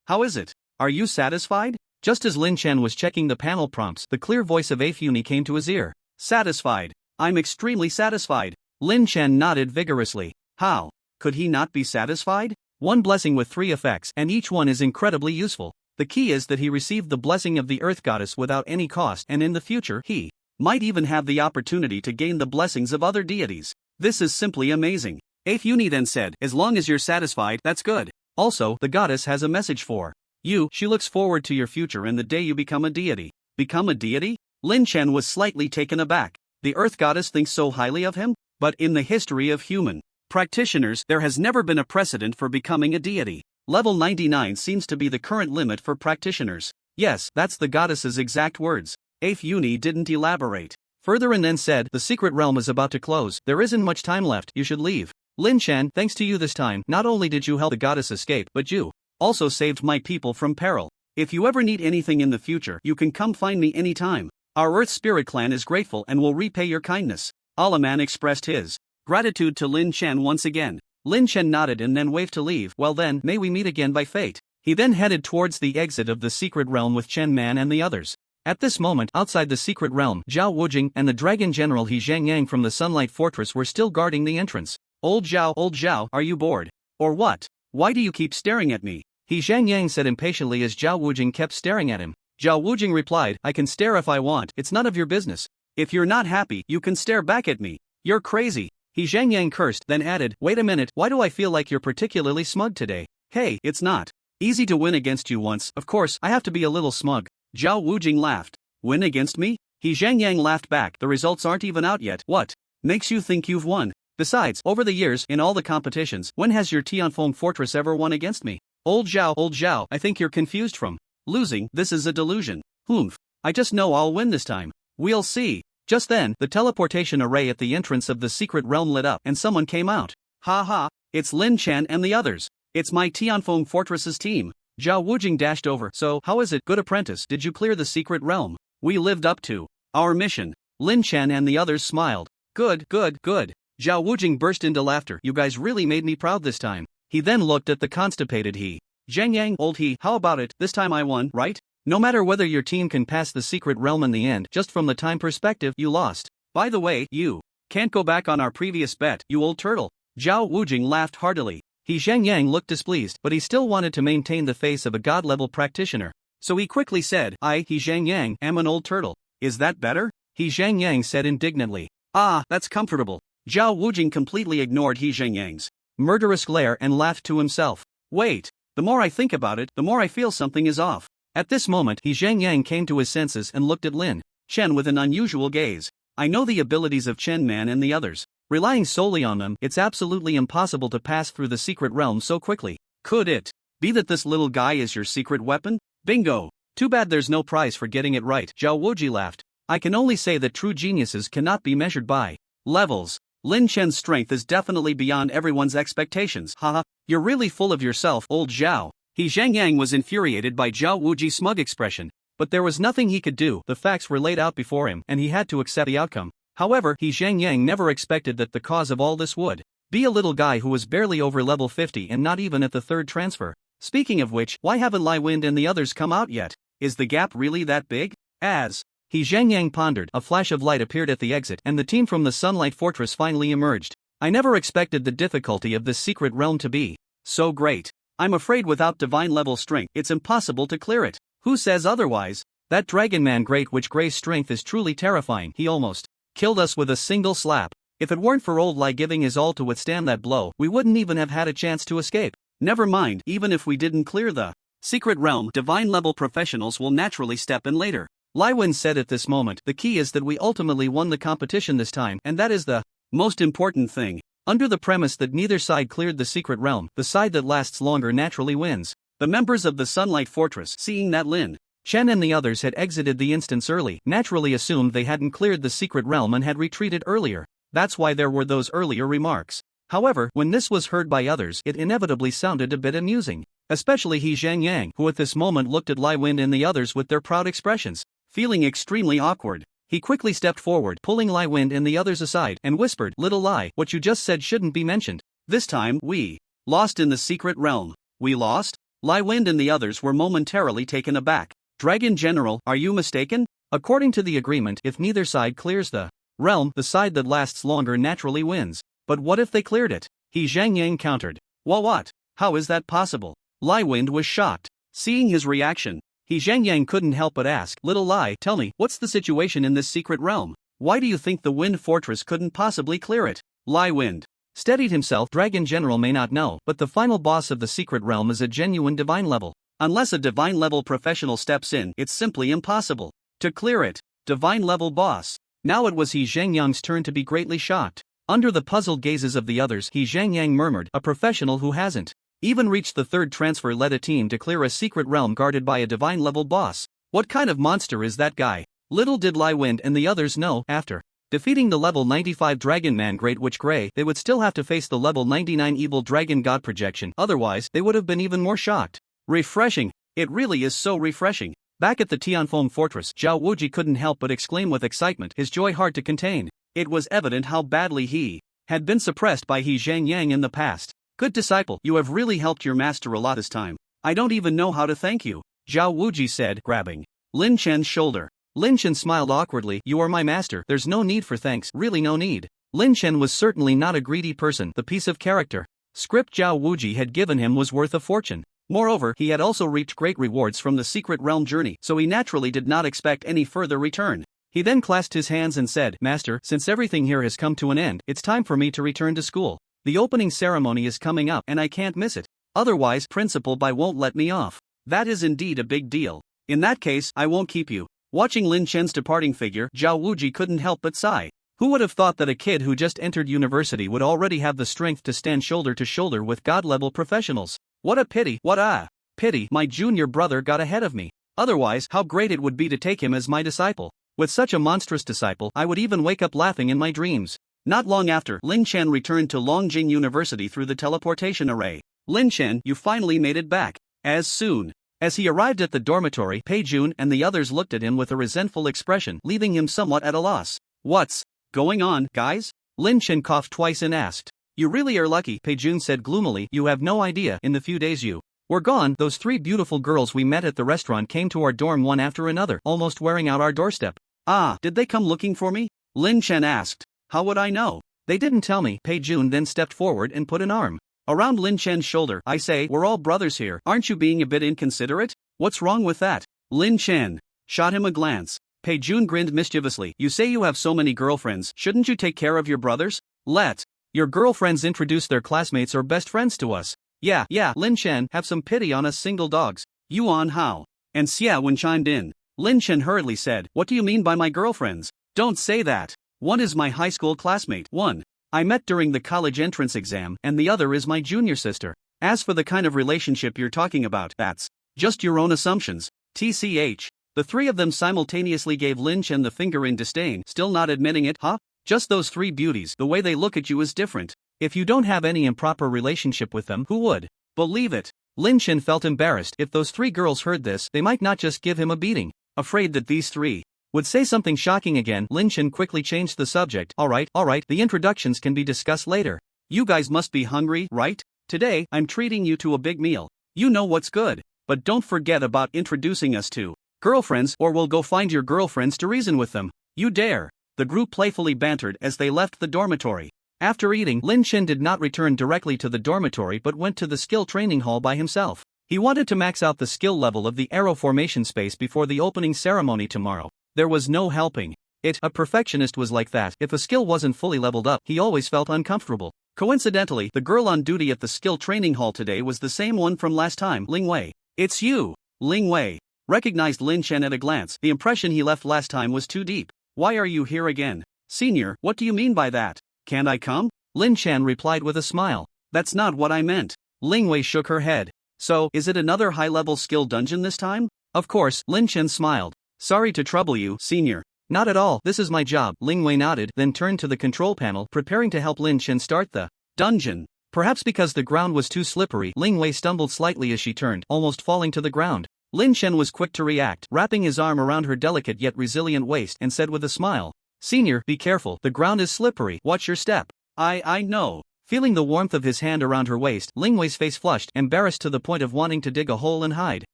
How is it? Are you satisfied? Just as Lin Chen was checking the panel prompts, the clear voice of Afuni came to his ear. Satisfied. I'm extremely satisfied. Lin Chen nodded vigorously. How could he not be satisfied? One blessing with 3 effects, and each one is incredibly useful. The key is that he received the blessing of the Earth Goddess without any cost, and in the future he might even have the opportunity to gain the blessings of other deities. This is simply amazing. Afuni then said, as long as you're satisfied, that's good. Also, the goddess has a message for you. She looks forward to your future and the day you become a deity. Become a deity? Lin Chen was slightly taken aback. The Earth Goddess thinks so highly of him? But in the history of human practitioners, there has never been a precedent for becoming a deity. Level 99 seems to be the current limit for practitioners. Yes, that's the goddess's exact words. Afuni didn't elaborate further and then said, the secret realm is about to close. There isn't much time left, you should leave. Lin Chen, thanks to you this time, not only did you help the goddess escape, but you also saved my people from peril. If you ever need anything in the future, you can come find me anytime. Our Earth Spirit clan is grateful and will repay your kindness. Alaman expressed his gratitude to Lin Chen once again. Lin Chen nodded and then waved to leave. Well then, may we meet again by fate. He then headed towards the exit of the secret realm with Chen Man and the others. At this moment, outside the secret realm, Zhao Wujing and the dragon general He Zhangyang from the Sunlight Fortress were still guarding the entrance. Old Zhao, are you bored? Or what? Why do you keep staring at me? He Zhangyang said impatiently as Zhao Wujing kept staring at him. Zhao Wujing replied, I can stare if I want, it's none of your business. If you're not happy, you can stare back at me. You're crazy. He Zhangyang cursed, then added, wait a minute, why do I feel like you're particularly smug today? Hey, it's not easy to win against you once, of course, I have to be a little smug. Zhao Wujing laughed. Win against me? He Zhangyang laughed back, the results aren't even out yet. What makes you think you've won? Besides, over the years, in all the competitions, when has your Tianfeng fortress ever won against me? Old Zhao, I think you're confused from losing, this is a delusion. Humph. I just know I'll win this time. We'll see. Just then, the teleportation array at the entrance of the secret realm lit up and someone came out. Ha ha, it's Lin Chen and the others. It's my Tianfeng fortress's team. Zhao Wujing dashed over. So, how is it, good apprentice, did you clear the secret realm? We lived up to our mission. Lin Chen and the others smiled. Good. Zhao Wujing burst into laughter. You guys really made me proud this time. He then looked at the constipated He Zhangyang. Old He, how about it, this time I won, right? No matter whether your team can pass the secret realm in the end, just from the time perspective, you lost. By the way, you can't go back on our previous bet, you old turtle. Zhao Wujing laughed heartily. He Zhangyang looked displeased, but he still wanted to maintain the face of a god-level practitioner. So he quickly said, I, He Zhangyang, am an old turtle. Is that better? He Zhangyang said indignantly. Ah, that's comfortable. Zhao Wujing completely ignored He Zhangyang's murderous glare and laughed to himself. Wait, the more I think about it, the more I feel something is off. At this moment, He Zhangyang came to his senses and looked at Lin Chen with an unusual gaze. I know the abilities of Chen Man and the others. Relying solely on them, it's absolutely impossible to pass through the secret realm so quickly. Could it be that this little guy is your secret weapon? Bingo! Too bad there's no prize for getting it right. Zhao Wujing laughed. I can only say that true geniuses cannot be measured by levels. Lin Chen's strength is definitely beyond everyone's expectations. Haha, you're really full of yourself, old Zhao. He Zhangyang was infuriated by Zhao Wujing's smug expression, but there was nothing he could do. The facts were laid out before him and he had to accept the outcome. However, He Zhangyang never expected that the cause of all this would be a little guy who was barely over level 50 and not even at the third transfer. Speaking of which, why haven't Lai Wind and the others come out yet? Is the gap really that big? As He Zhangyang pondered, a flash of light appeared at the exit and the team from the Sunlight Fortress finally emerged. I never expected the difficulty of this secret realm to be so great. I'm afraid without divine level strength, it's impossible to clear it. Who says otherwise? That dragon man Great Witch Gray's strength is truly terrifying. He almost killed us with a single slap. If it weren't for old Lai giving his all to withstand that blow, we wouldn't even have had a chance to escape. Never mind, even if we didn't clear the secret realm, divine level professionals will naturally step in later. Lai Wen said at this moment, the key is that we ultimately won the competition this time, and that is the most important thing. Under the premise that neither side cleared the secret realm, the side that lasts longer naturally wins. The members of the Sunlight Fortress, seeing that Lin Chen and the others had exited the instance early, naturally assumed they hadn't cleared the secret realm and had retreated earlier. That's why there were those earlier remarks. However, when this was heard by others, it inevitably sounded a bit amusing. Especially He Zhangyang, who at this moment looked at Lai Wind and the others with their proud expressions. Feeling extremely awkward, he quickly stepped forward, pulling Lai Wind and the others aside, and whispered, Little Lai, what you just said shouldn't be mentioned. This time, we lost in the secret realm. We lost? Lai Wind and the others were momentarily taken aback. Dragon General, are you mistaken? According to the agreement, if neither side clears the realm, the side that lasts longer naturally wins. But what if they cleared it? He Zhangyang countered. What? How is that possible? Lai Wind was shocked. Seeing his reaction, He Zhangyang couldn't help but ask, "Little Lai, tell me, what's the situation in this secret realm? Why do you think the Wind Fortress couldn't possibly clear it?" Lai Wind steadied himself. Dragon General may not know, but the final boss of the secret realm is a genuine divine level. Unless a divine level professional steps in, it's simply impossible to clear it. Divine level boss. Now it was He Zhangyang's turn to be greatly shocked. Under the puzzled gazes of the others, He Zhangyang murmured, "A professional who hasn't even reached the third transfer led a team to clear a secret realm guarded by a divine level boss. What kind of monster is that guy?" Little did Lai Wind and the others know, after defeating the level 95 Dragon Man Great Witch Grey, they would still have to face the level 99 Evil Dragon God projection, otherwise they would have been even more shocked. Refreshing. It really is so refreshing. Back at the Tianfeng Fortress, Zhao Wuji couldn't help but exclaim with excitement, his joy hard to contain. It was evident how badly he had been suppressed by He Zhangyang in the past. "Good disciple, you have really helped your master a lot this time. I don't even know how to thank you," Zhao Wuji said, grabbing Lin Chen's shoulder. Lin Chen smiled awkwardly. "You are my master, there's no need for thanks, really no need." Lin Chen was certainly not a greedy person. The piece of character script Zhao Wuji had given him was worth a fortune. Moreover, he had also reaped great rewards from the secret realm journey, so he naturally did not expect any further return. He then clasped his hands and said, "Master, since everything here has come to an end, it's time for me to return to school. The opening ceremony is coming up and I can't miss it. Otherwise, Principal Bai won't let me off. That is indeed a big deal. In that case, I won't keep you." Watching Lin Chen's departing figure, Zhao Wuji couldn't help but sigh. Who would have thought that a kid who just entered university would already have the strength to stand shoulder to shoulder with god-level professionals? What a pity, what a pity my junior brother got ahead of me. Otherwise, how great it would be to take him as my disciple. With such a monstrous disciple, I would even wake up laughing in my dreams. Not long after, Lin Chen returned to Longjing University through the teleportation array. "Lin Chen, you finally made it back." As soon as he arrived at the dormitory, Pei Jun and the others looked at him with a resentful expression, leaving him somewhat at a loss. "What's going on, guys?" Lin Chen coughed twice and asked. "You really are lucky," Pei Jun said gloomily. "You have no idea, in the few days you were gone, those 3 beautiful girls we met at the restaurant came to our dorm one after another, almost wearing out our doorstep." "Ah, did they come looking for me?" Lin Chen asked. "How would I know? They didn't tell me." Pei Jun then stepped forward and put an arm around Lin Chen's shoulder. "I say, we're all brothers here. Aren't you being a bit inconsiderate? What's wrong with that?" Lin Chen shot him a glance. Pei Jun grinned mischievously. "You say you have so many girlfriends, shouldn't you take care of your brothers? Let your girlfriends introduce their classmates or best friends to us." Yeah, Lin Chen, have some pity on us single dogs." Yuan Hao and Xia Wen chimed in. Lin Chen hurriedly said, "What do you mean by my girlfriends? Don't say that. One is my high school classmate, one I met during the college entrance exam, and the other is my junior sister. As for the kind of relationship you're talking about, that's just your own assumptions. TCH. The 3 of them simultaneously gave Lin Chen the finger in disdain, still not admitting it. "Huh? Just those 3 beauties, the way they look at you is different. If you don't have any improper relationship with them, who would believe it?" Lin Chen felt embarrassed. If those 3 girls heard this, they might not just give him a beating. Afraid that these 3 would say something shocking again, Lin Chen quickly changed the subject. All right, the introductions can be discussed later. You guys must be hungry, right? Today, I'm treating you to a big meal. You know what's good. But don't forget about introducing us to girlfriends, or we'll go find your girlfriends to reason with them. You dare." The group playfully bantered as they left the dormitory. After eating, Lin Chen did not return directly to the dormitory but went to the skill training hall by himself. He wanted to max out the skill level of the arrow formation space before the opening ceremony tomorrow. There was no helping it. A perfectionist was like that. If a skill wasn't fully leveled up, he always felt uncomfortable. Coincidentally, the girl on duty at the skill training hall today was the same one from last time, Ling Wei. "It's you." Ling Wei recognized Lin Chen at a glance. The impression he left last time was too deep. "Why are you here again? Senior, what do you mean by that? Can't I come?" Lin Chen replied with a smile. "That's not what I meant." Ling Wei shook her head. "So, is it another high-level skill dungeon this time?" "Of course," Lin Chen smiled. "Sorry to trouble you, senior." "Not at all, this is my job." Ling Wei nodded, then turned to the control panel, preparing to help Lin Chen start the dungeon. Perhaps because the ground was too slippery, Ling Wei stumbled slightly as she turned, almost falling to the ground. Lin Chen was quick to react, wrapping his arm around her delicate yet resilient waist, and said with a smile, "Senior, be careful, the ground is slippery, watch your step." I know." Feeling the warmth of his hand around her waist, Ling Wei's face flushed, embarrassed to the point of wanting to dig a hole and hide.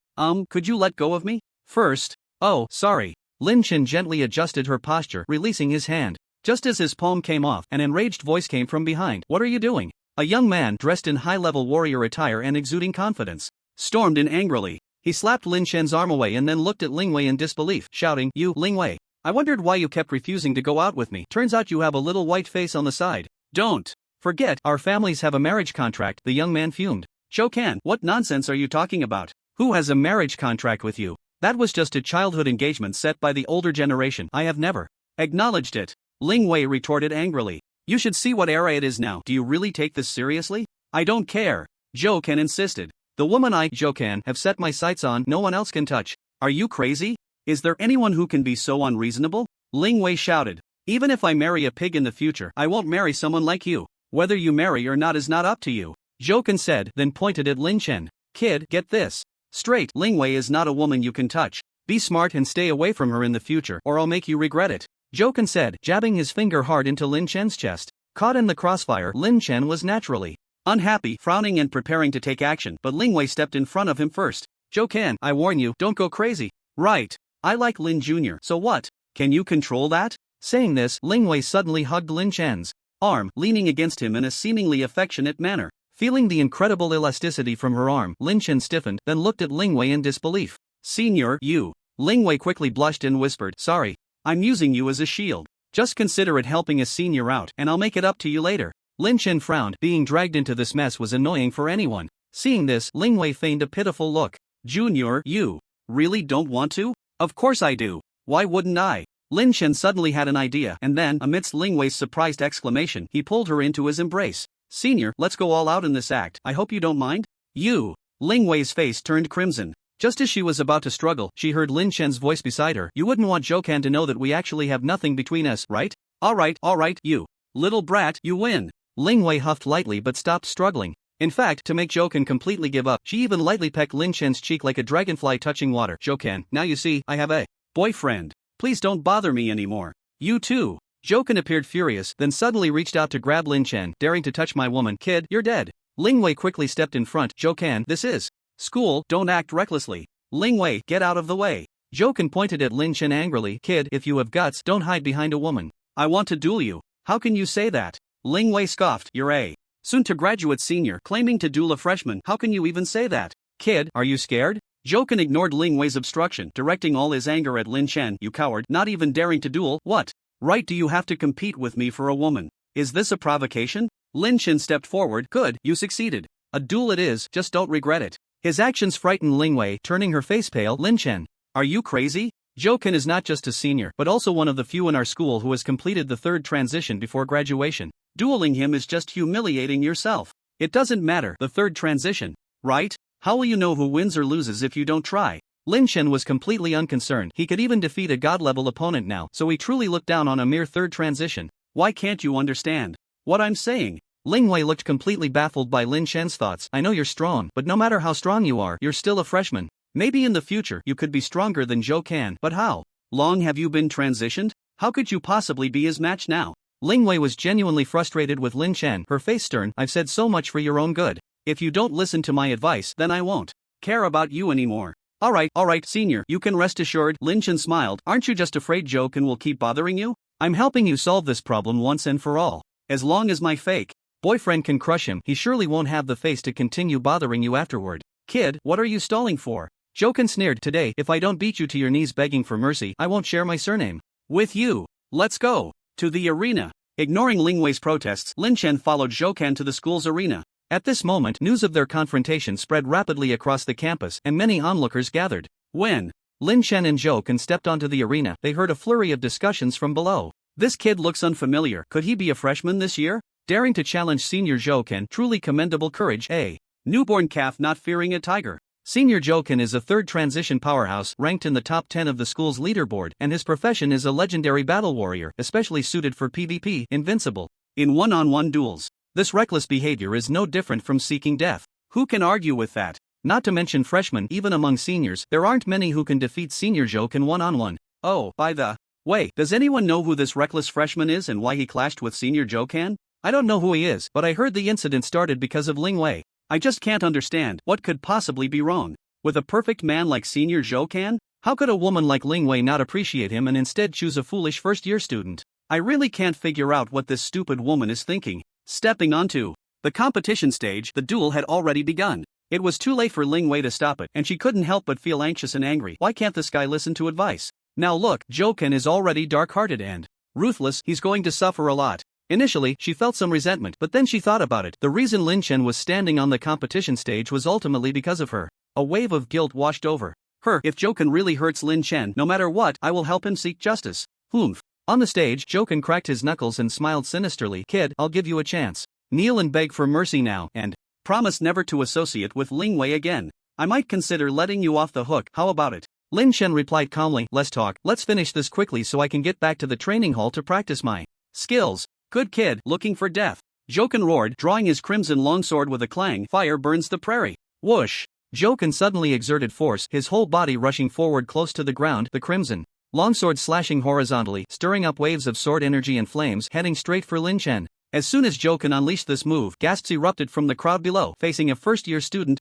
Could you let go of me first?" "Oh, sorry." Lin Chen gently adjusted her posture, releasing his hand. Just as his palm came off, an enraged voice came from behind. "What are you doing?" A young man, dressed in high-level warrior attire and exuding confidence, stormed in angrily. He slapped Lin Chen's arm away and then looked at Ling Wei in disbelief, shouting, "You, Ling Wei. I wondered why you kept refusing to go out with me. Turns out you have a little white face on the side." "Don't forget, our families have a marriage contract," the young man fumed. "Zhou Kan, what nonsense are you talking about? Who has a marriage contract with you? That was just a childhood engagement set by the older generation. I have never acknowledged it." Ling Wei retorted angrily. "You should see what era it is now. Do you really take this seriously?" "I don't care," Zhou Kan insisted. "The woman I, Zhou Kan, have set my sights on, no one else can touch." "Are you crazy? Is there anyone who can be so unreasonable?" Ling Wei shouted. "Even if I marry a pig in the future, I won't marry someone like you. Whether you marry or not is not up to you," Zhou Kan said, then pointed at Lin Chen. "Kid, get this straight. Ling Wei is not a woman you can touch. Be smart and stay away from her in the future, or I'll make you regret it," Zhou Kan said, jabbing his finger hard into Lin Chen's chest. Caught in the crossfire, Lin Chen was naturally unhappy, frowning and preparing to take action, but Ling Wei stepped in front of him first. "Zhou Kan, I warn you, don't go crazy." "Right. I like Lin Jr., so what? Can you control that?" Saying this, Ling Wei suddenly hugged Lin Chen's arm, leaning against him in a seemingly affectionate manner. Feeling the incredible elasticity from her arm, Lin Chen stiffened, then looked at Ling Wei in disbelief. "Senior, you." Ling Wei quickly blushed and whispered, "Sorry. I'm using you as a shield. Just consider it helping a senior out, and I'll make it up to you later." Lin Chen frowned. Being dragged into this mess was annoying for anyone. Seeing this, Ling Wei feigned a pitiful look. "Junior, you really don't want to?" "Of course I do. Why wouldn't I?" Lin Chen suddenly had an idea, and then, amidst Ling Wei's surprised exclamation, he pulled her into his embrace. "Senior, let's go all out in this act. I hope you don't mind?" "You." Ling Wei's face turned crimson. Just as she was about to struggle, she heard Lin Chen's voice beside her. "You wouldn't want Zhou Kan to know that we actually have nothing between us, right?" All right, you little brat, you win." Ling Wei huffed lightly but stopped struggling. In fact, to make Zhou Kan completely give up, she even lightly pecked Lin Chen's cheek like a dragonfly touching water. "Zhou Kan, now you see, I have a boyfriend. Please don't bother me anymore." "You too." Zhou Kan appeared furious, then suddenly reached out to grab Lin Chen. "Daring to touch my woman, kid, you're dead." Ling Wei quickly stepped in front. "Zhou Kan, this is school, don't act recklessly." "Ling Wei, get out of the way." Zhou Kan pointed at Lin Chen angrily. "Kid, if you have guts, don't hide behind a woman." "I want to duel you." "How can you say that?" Ling Wei scoffed. "You're a soon-to-graduate senior, claiming to duel a freshman. How can you even say that?" "Kid, are you scared?" Zhou Kan ignored Ling Wei's obstruction, directing all his anger at Lin Chen. "You coward, not even daring to duel. What right do you have to compete with me for a woman? Is this a provocation?" Lin Chen stepped forward. "Good, you succeeded. A duel it is, just don't regret it." His actions frightened Ling Wei, turning her face pale. "Lin Chen, are you crazy? Zhou Kan is not just a senior, but also one of the few in our school who has completed the third transition before graduation. Dueling him is just humiliating yourself. It doesn't matter, the third transition, right? How will you know who wins or loses if you don't try?" Lin Chen was completely unconcerned. He could even defeat a god-level opponent now, so he truly looked down on a mere third transition. "Why can't you understand what I'm saying?" Ling Wei looked completely baffled by Lin Chen's thoughts. "I know you're strong, but no matter how strong you are, you're still a freshman. Maybe in the future you could be stronger than Zhou Kan, but how long have you been transitioned? How could you possibly be his match now?" Ling Wei was genuinely frustrated with Lin Chen, her face stern. "I've said so much for your own good. If you don't listen to my advice, then I won't care about you anymore." All right, senior, you can rest assured." Lin Chen smiled. "Aren't you just afraid Zhou Kan will keep bothering you? I'm helping you solve this problem once and for all. As long as my fake boyfriend can crush him, he surely won't have the face to continue bothering you afterward." "Kid, what are you stalling for?" Zhou Kan sneered. "Today, if I don't beat you to your knees begging for mercy, I won't share my surname with you. Let's go to the arena." Ignoring Ling Wei's protests, Lin Chen followed Zhou Kan to the school's arena. At this moment, news of their confrontation spread rapidly across the campus, and many onlookers gathered. When Lin Chen and Zhou Kan stepped onto the arena, they heard a flurry of discussions from below. "This kid looks unfamiliar. Could he be a freshman this year? Daring to challenge senior Zhou Kan, truly commendable courage. A newborn calf not fearing a tiger." Senior Zhou Kan is a third transition powerhouse, ranked in the top 10 of the school's leaderboard, and his profession is a legendary battle warrior, especially suited for PvP, invincible in one-on-one duels. This reckless behavior is no different from seeking death. Who can argue with that? Not to mention freshmen. Even among seniors, there aren't many who can defeat senior Zhou Kan one-on-one. Oh, by the way, does anyone know who this reckless freshman is and why he clashed with senior Zhou Kan? "I don't know who he is, but I heard the incident started because of Ling Wei. I just can't understand what could possibly be wrong with a perfect man like senior Zhou Kan. How could a woman like Ling Wei not appreciate him and instead choose a foolish first-year student? I really can't figure out what this stupid woman is thinking." Stepping onto the competition stage, the duel had already begun. It was too late for Ling Wei to stop it, and she couldn't help but feel anxious and angry. Why can't this guy listen to advice? Now look, Joken is already dark-hearted and ruthless, he's going to suffer a lot. Initially, she felt some resentment, but then she thought about it. The reason Lin Chen was standing on the competition stage was ultimately because of her. A wave of guilt washed over her. If Joken really hurts Lin Chen, no matter what, I will help him seek justice. Humph. On the stage, Joken cracked his knuckles and smiled sinisterly. Kid, I'll give you a chance. Kneel and beg for mercy now, and promise never to associate with Ling Wei again. I might consider letting you off the hook, how about it? Lin Chen replied calmly, less talk, let's finish this quickly so I can get back to the training hall to practice my skills. Good kid, looking for death. Joken roared, drawing his crimson longsword with a clang. Fire burns the prairie. Whoosh. Joken suddenly exerted force, his whole body rushing forward close to the ground, the crimson longsword slashing horizontally, stirring up waves of sword energy and flames, heading straight for Lin Chen. As soon as Joken unleashed this move, gasps erupted from the crowd below. Facing a first-year student,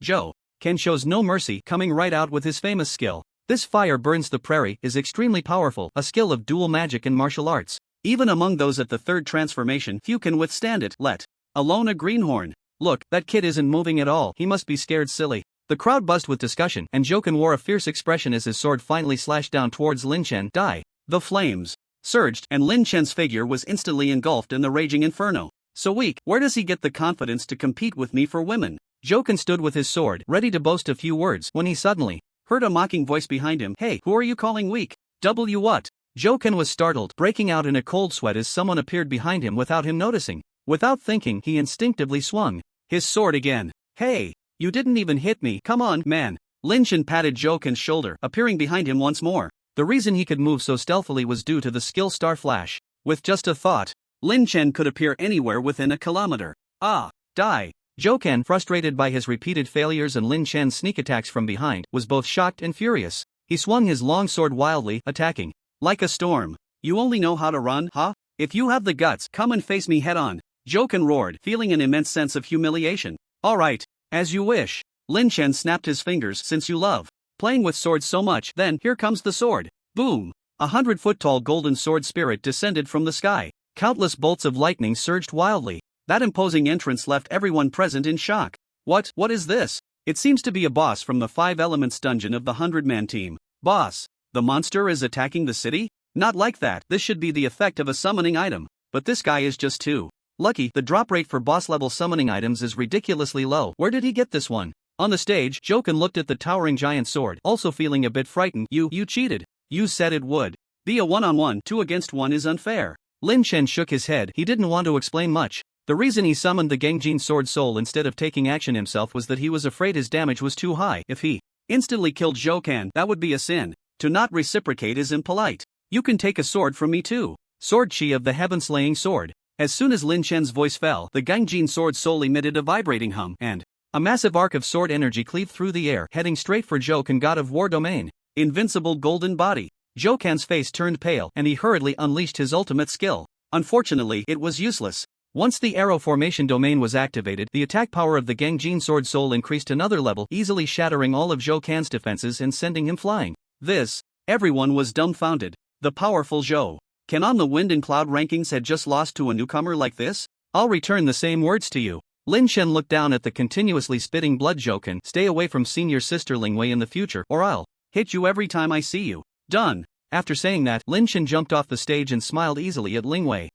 Ken shows no mercy, coming right out with his famous skill. This fire burns the prairie is extremely powerful, a skill of dual magic and martial arts. Even among those at the third transformation, few can withstand it, let alone a greenhorn. Look, that kid isn't moving at all, he must be scared silly. The crowd buzzed with discussion, and Joken wore a fierce expression as his sword finally slashed down towards Lin Chen. Die. The flames surged, and Lin Chen's figure was instantly engulfed in the raging inferno. So weak, where does he get the confidence to compete with me for women? Joken stood with his sword, ready to boast a few words, when he suddenly heard a mocking voice behind him. Hey, who are you calling weak? What? Joken was startled, breaking out in a cold sweat as someone appeared behind him without him noticing. Without thinking, he instinctively swung his sword again. Hey, you didn't even hit me, come on, man. Lin Chen patted Joken's shoulder, appearing behind him once more. The reason he could move so stealthily was due to the skill Star Flash. With just a thought, Lin Chen could appear anywhere within a kilometer. Die. Joken, frustrated by his repeated failures and Lin Chen's sneak attacks from behind, was both shocked and furious. He swung his long sword wildly, attacking like a storm. You only know how to run, huh? If you have the guts, come and face me head-on. Joken roared, feeling an immense sense of humiliation. Alright, as you wish. Lin Chen snapped his fingers. Since you love playing with swords so much, then here comes the sword. Boom! 100-foot-tall golden sword spirit descended from the sky. Countless bolts of lightning surged wildly. That imposing entrance left everyone present in shock. What is this? It seems to be a boss from the 5 Elements dungeon of the 100-man team. Boss, the monster is attacking the city? Not like that, this should be the effect of a summoning item. But this guy is just too lucky. The drop rate for boss-level summoning items is ridiculously low. Where did he get this one? On the stage, Joken looked at the towering giant sword, also feeling a bit frightened. You cheated. You said it would be a one-on-one, 2 against 1 is unfair. Lin Chen shook his head. He didn't want to explain much. The reason he summoned the Gangjin Sword Soul instead of taking action himself was that he was afraid his damage was too high. If he instantly killed Joken, that would be a sin. To not reciprocate is impolite. You can take a sword from me too. Sword Chi of the Heaven-Slaying Sword. As soon as Lin Chen's voice fell, the Gangjin Sword Soul emitted a vibrating hum, and a massive arc of sword energy cleaved through the air, heading straight for Joken, God of War domain. Invincible golden body. Joken's face turned pale, and he hurriedly unleashed his ultimate skill. Unfortunately, it was useless. Once the arrow formation domain was activated, the attack power of the Gangjin Sword Soul increased another level, easily shattering all of Joken's defenses and sending him flying. Everyone was dumbfounded. The powerful Ken on the Wind and Cloud rankings had just lost to a newcomer like this? I'll return the same words to you. Lin Chen looked down at the continuously spitting blood Joken. Stay away from senior sister Ling Wei in the future, or I'll hit you every time I see you. Done. After saying that, Lin Chen jumped off the stage and smiled easily at Ling Wei.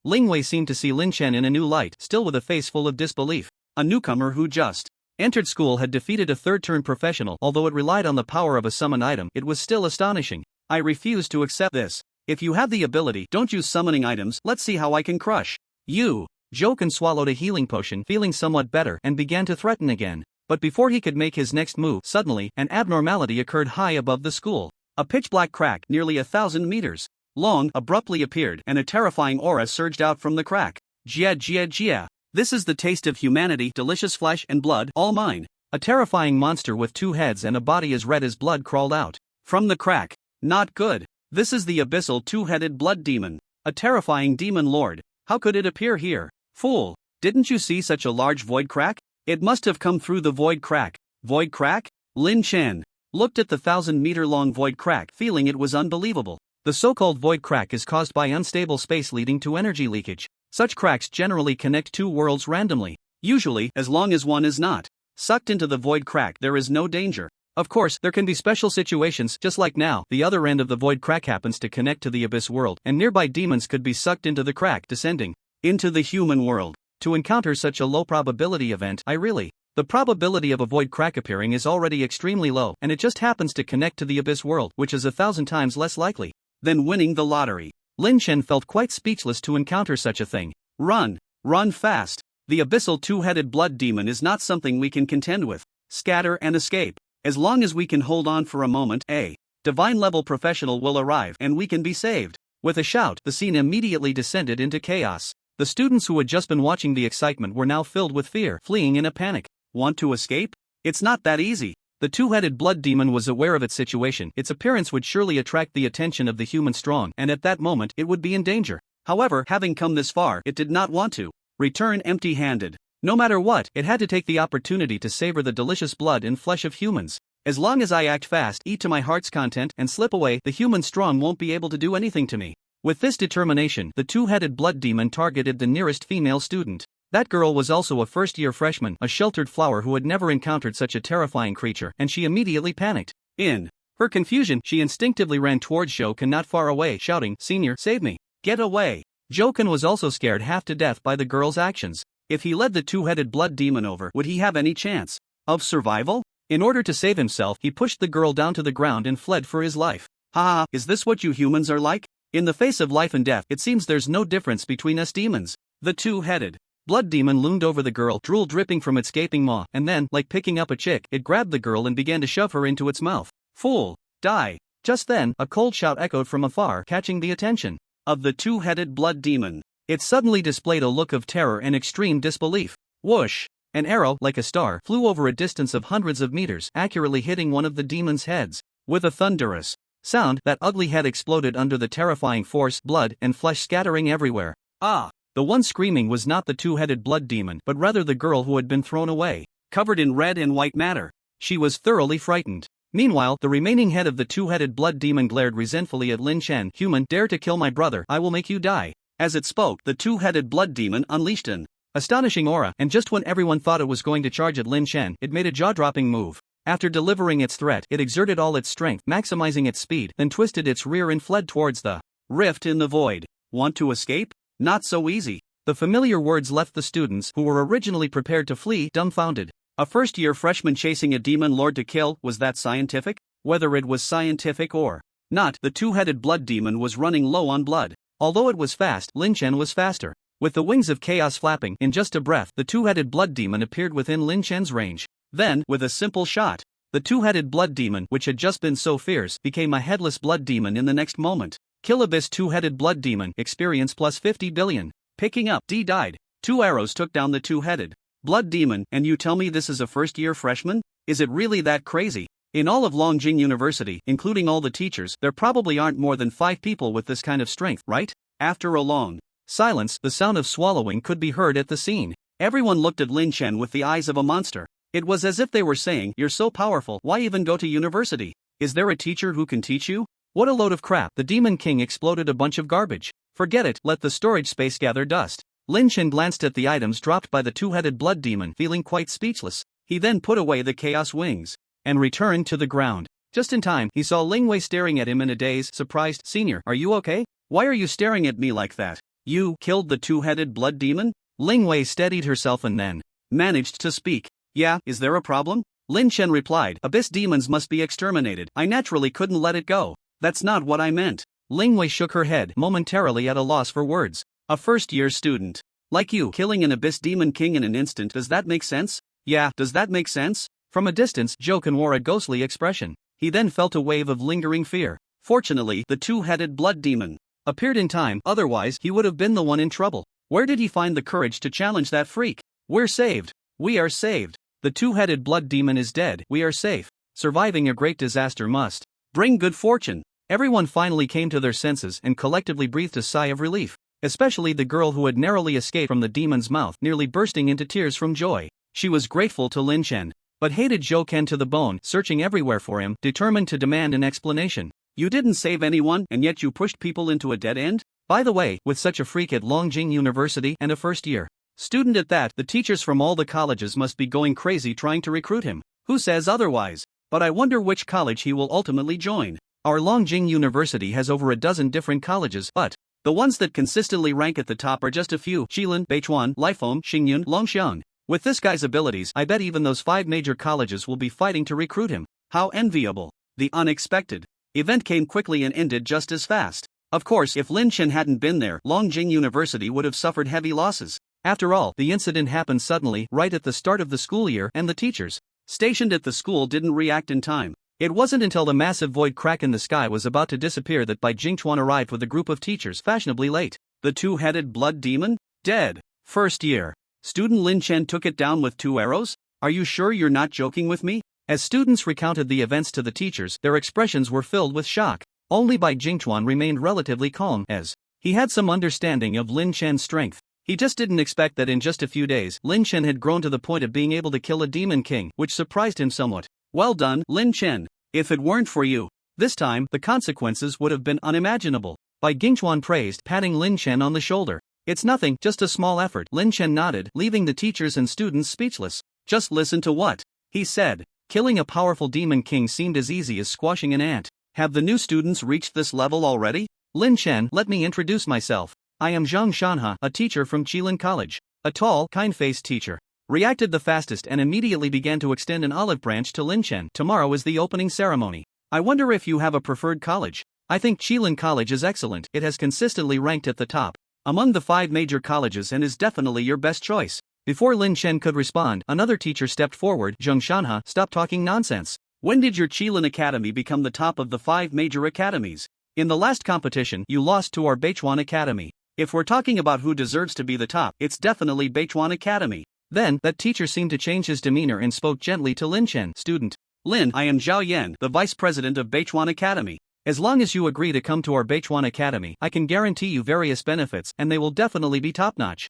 Ling Wei seemed to see Lin Chen in a new light, still with a face full of disbelief. A newcomer who just entered school had defeated a third-turn professional. Although it relied on the power of a summoned item, it was still astonishing. I refuse to accept this. If you have the ability, don't use summoning items. Let's see how I can crush you. Joken swallowed a healing potion, feeling somewhat better, and began to threaten again. But before he could make his next move, suddenly, an abnormality occurred high above the school. A pitch-black crack, nearly 1,000 meters long, abruptly appeared, and a terrifying aura surged out from the crack. Jia. This is the taste of humanity, delicious flesh and blood, all mine. A terrifying monster with 2 heads and a body as red as blood crawled out from the crack. Not good. This is the abyssal 2-headed blood demon. A terrifying demon lord. How could it appear here? Fool, didn't you see such a large void crack? It must have come through the void crack. Void crack? Lin Chen looked at the 1,000-meter-long void crack, feeling it was unbelievable. The so-called void crack is caused by unstable space leading to energy leakage. Such cracks generally connect 2 worlds randomly. Usually, as long as one is not Sucked into the void crack, there is no danger. Of course, there can be special situations, just like now. The other end of the void crack happens to connect to the abyss world, and nearby demons could be sucked into the crack, descending into the human world. To encounter such a low probability event, the probability of a void crack appearing is already extremely low, and it just happens to connect to the abyss world, which is 1,000 times less likely than winning the lottery. Lin Chen felt quite speechless to encounter such a thing. Run! Run fast! The abyssal two-headed blood demon is not something we can contend with. Scatter and escape. As long as we can hold on for a moment, a divine-level professional will arrive and we can be saved. With a shout, the scene immediately descended into chaos. The students who had just been watching the excitement were now filled with fear, fleeing in a panic. Want to escape? It's not that easy. The two-headed blood demon was aware of its situation. Its appearance would surely attract the attention of the human strong, and at that moment it would be in danger. However, having come this far, it did not want to return empty-handed. No matter what, it had to take the opportunity to savor the delicious blood and flesh of humans. As long as I act fast, eat to my heart's content, and slip away, the human strong won't be able to do anything to me. With this determination, the two-headed blood demon targeted the nearest female student. That girl was also a first-year freshman, a sheltered flower who had never encountered such a terrifying creature, and she immediately panicked. In her confusion, she instinctively ran towards Joken not far away, shouting, "Senior, save me! Get away!" Joken was also scared half to death by the girl's actions. If he led the two-headed blood demon over, would he have any chance of survival? In order to save himself, he pushed the girl down to the ground and fled for his life. Ha! Is this what you humans are like? In the face of life and death, it seems there's no difference between us demons. The two-headed blood demon loomed over the girl, drool dripping from its gaping maw, and then, like picking up a chick, it grabbed the girl and began to shove her into its mouth. Fool! Die! Just then, a cold shout echoed from afar, catching the attention of the two-headed blood demon. It suddenly displayed a look of terror and extreme disbelief. Whoosh! An arrow, like a star, flew over a distance of hundreds of meters, accurately hitting one of the demon's heads. With a thunderous sound, that ugly head exploded under the terrifying force, blood and flesh scattering everywhere. Ah! The one screaming was not the two-headed blood demon, but rather the girl who had been thrown away, covered in red and white matter. She was thoroughly frightened. Meanwhile, the remaining head of the two-headed blood demon glared resentfully at Lin Chen. "Human, dare to kill my brother, I will make you die." As it spoke, the two-headed blood demon unleashed an astonishing aura, and just when everyone thought it was going to charge at Lin Chen, it made a jaw-dropping move. After delivering its threat, it exerted all its strength, maximizing its speed, then twisted its rear and fled towards the rift in the void. Want to escape? Not so easy. The familiar words left the students, who were originally prepared to flee, dumbfounded. A first-year freshman chasing a demon lord to kill, was that scientific? Whether it was scientific or not, the two-headed blood demon was running low on blood. Although it was fast, Lin Chen was faster. With the wings of chaos flapping, in just a breath, the two-headed blood demon appeared within Lin Chen's range. Then, with a simple shot, the two-headed blood demon, which had just been so fierce, became a headless blood demon in the next moment. Kill Abyss two-headed blood demon, experience plus 50 billion. Picking up, D died. 2 arrows took down the two-headed blood demon, and you tell me this is a first-year freshman? Is it really that crazy? In all of Longjing University, including all the teachers, there probably aren't more than 5 people with this kind of strength, right? After a long silence, the sound of swallowing could be heard at the scene. Everyone looked at Lin Chen with the eyes of a monster. It was as if they were saying, "You're so powerful, why even go to university? Is there a teacher who can teach you?" What a load of crap. The Demon King exploded a bunch of garbage. Forget it, let the storage space gather dust. Lin Chen glanced at the items dropped by the two-headed blood demon, feeling quite speechless. He then put away the chaos wings and returned to the ground. Just in time, he saw Ling Wei staring at him in a daze, surprised. "Senior, are you okay? Why are you staring at me like that? You killed the two-headed blood demon?" Ling Wei steadied herself and then managed to speak. "Yeah, is there a problem?" Lin Chen replied, "Abyss demons must be exterminated. I naturally couldn't let it go. That's not what I meant." Ling Wei shook her head, momentarily at a loss for words. "A first-year student like you killing an Abyss Demon King in an instant, does that make sense?" "Yeah, does that make sense?" From a distance, Joken wore a ghostly expression. He then felt a wave of lingering fear. Fortunately, the two-headed blood demon appeared in time, otherwise he would have been the one in trouble. Where did he find the courage to challenge that freak? "We're saved. We are saved. The two-headed blood demon is dead. We are safe. Surviving a great disaster must bring good fortune." Everyone finally came to their senses and collectively breathed a sigh of relief. Especially the girl who had narrowly escaped from the demon's mouth, nearly bursting into tears from joy. She was grateful to Lin Chen, but hated Joken to the bone, searching everywhere for him, determined to demand an explanation. "You didn't save anyone, and yet you pushed people into a dead end? By the way, with such a freak at Longjing University and a first year Student at that, the teachers from all the colleges must be going crazy trying to recruit him. Who says otherwise? But I wonder which college he will ultimately join. Our Longjing University has over a dozen different colleges, but the ones that consistently rank at the top are just a few: Jilin, Beichuan, Lifeng, Xingyun, Longxiang. With this guy's abilities, I bet even those 5 major colleges will be fighting to recruit him. How enviable. The unexpected event came quickly and ended just as fast. Of course, if Lin Chen hadn't been there, Longjing University would have suffered heavy losses. After all, the incident happened suddenly, right at the start of the school year, and the teachers stationed at the school didn't react in time. It wasn't until the massive void crack in the sky was about to disappear that Bai Jingchuan arrived with a group of teachers fashionably late. The two-headed blood demon? Dead. First year. Student Lin Chen took it down with 2 arrows? Are you sure you're not joking with me? As students recounted the events to the teachers, their expressions were filled with shock. Only Bai Jingchuan remained relatively calm, as he had some understanding of Lin Chen's strength. He just didn't expect that in just a few days, Lin Chen had grown to the point of being able to kill a demon king, which surprised him somewhat. Well done, Lin Chen. If it weren't for you, this time, the consequences would have been unimaginable. Bai Jingchuan praised, patting Lin Chen on the shoulder. It's nothing, just a small effort. Lin Chen nodded, leaving the teachers and students speechless. Just listen to what he said. Killing a powerful demon king seemed as easy as squashing an ant. Have the new students reached this level already? Lin Chen, let me introduce myself. I am Zhang Shanha, a teacher from Jilin College. A tall, kind-faced teacher reacted the fastest and immediately began to extend an olive branch to Lin Chen. Tomorrow is the opening ceremony. I wonder if you have a preferred college. I think Jilin College is excellent. It has consistently ranked at the top among the 5 major colleges and is definitely your best choice. Before Lin Chen could respond, another teacher stepped forward. Zhang Shanha, stop talking nonsense. When did your Jilin Academy become the top of the 5 major academies? In the last competition, you lost to our Beichuan Academy. If we're talking about who deserves to be the top, it's definitely Beichuan Academy. Then, that teacher seemed to change his demeanor and spoke gently to Lin Chen. Student Lin, I am Zhao Yan, the vice president of Beichuan Academy. As long as you agree to come to our Beichuan Academy, I can guarantee you various benefits, and they will definitely be top-notch.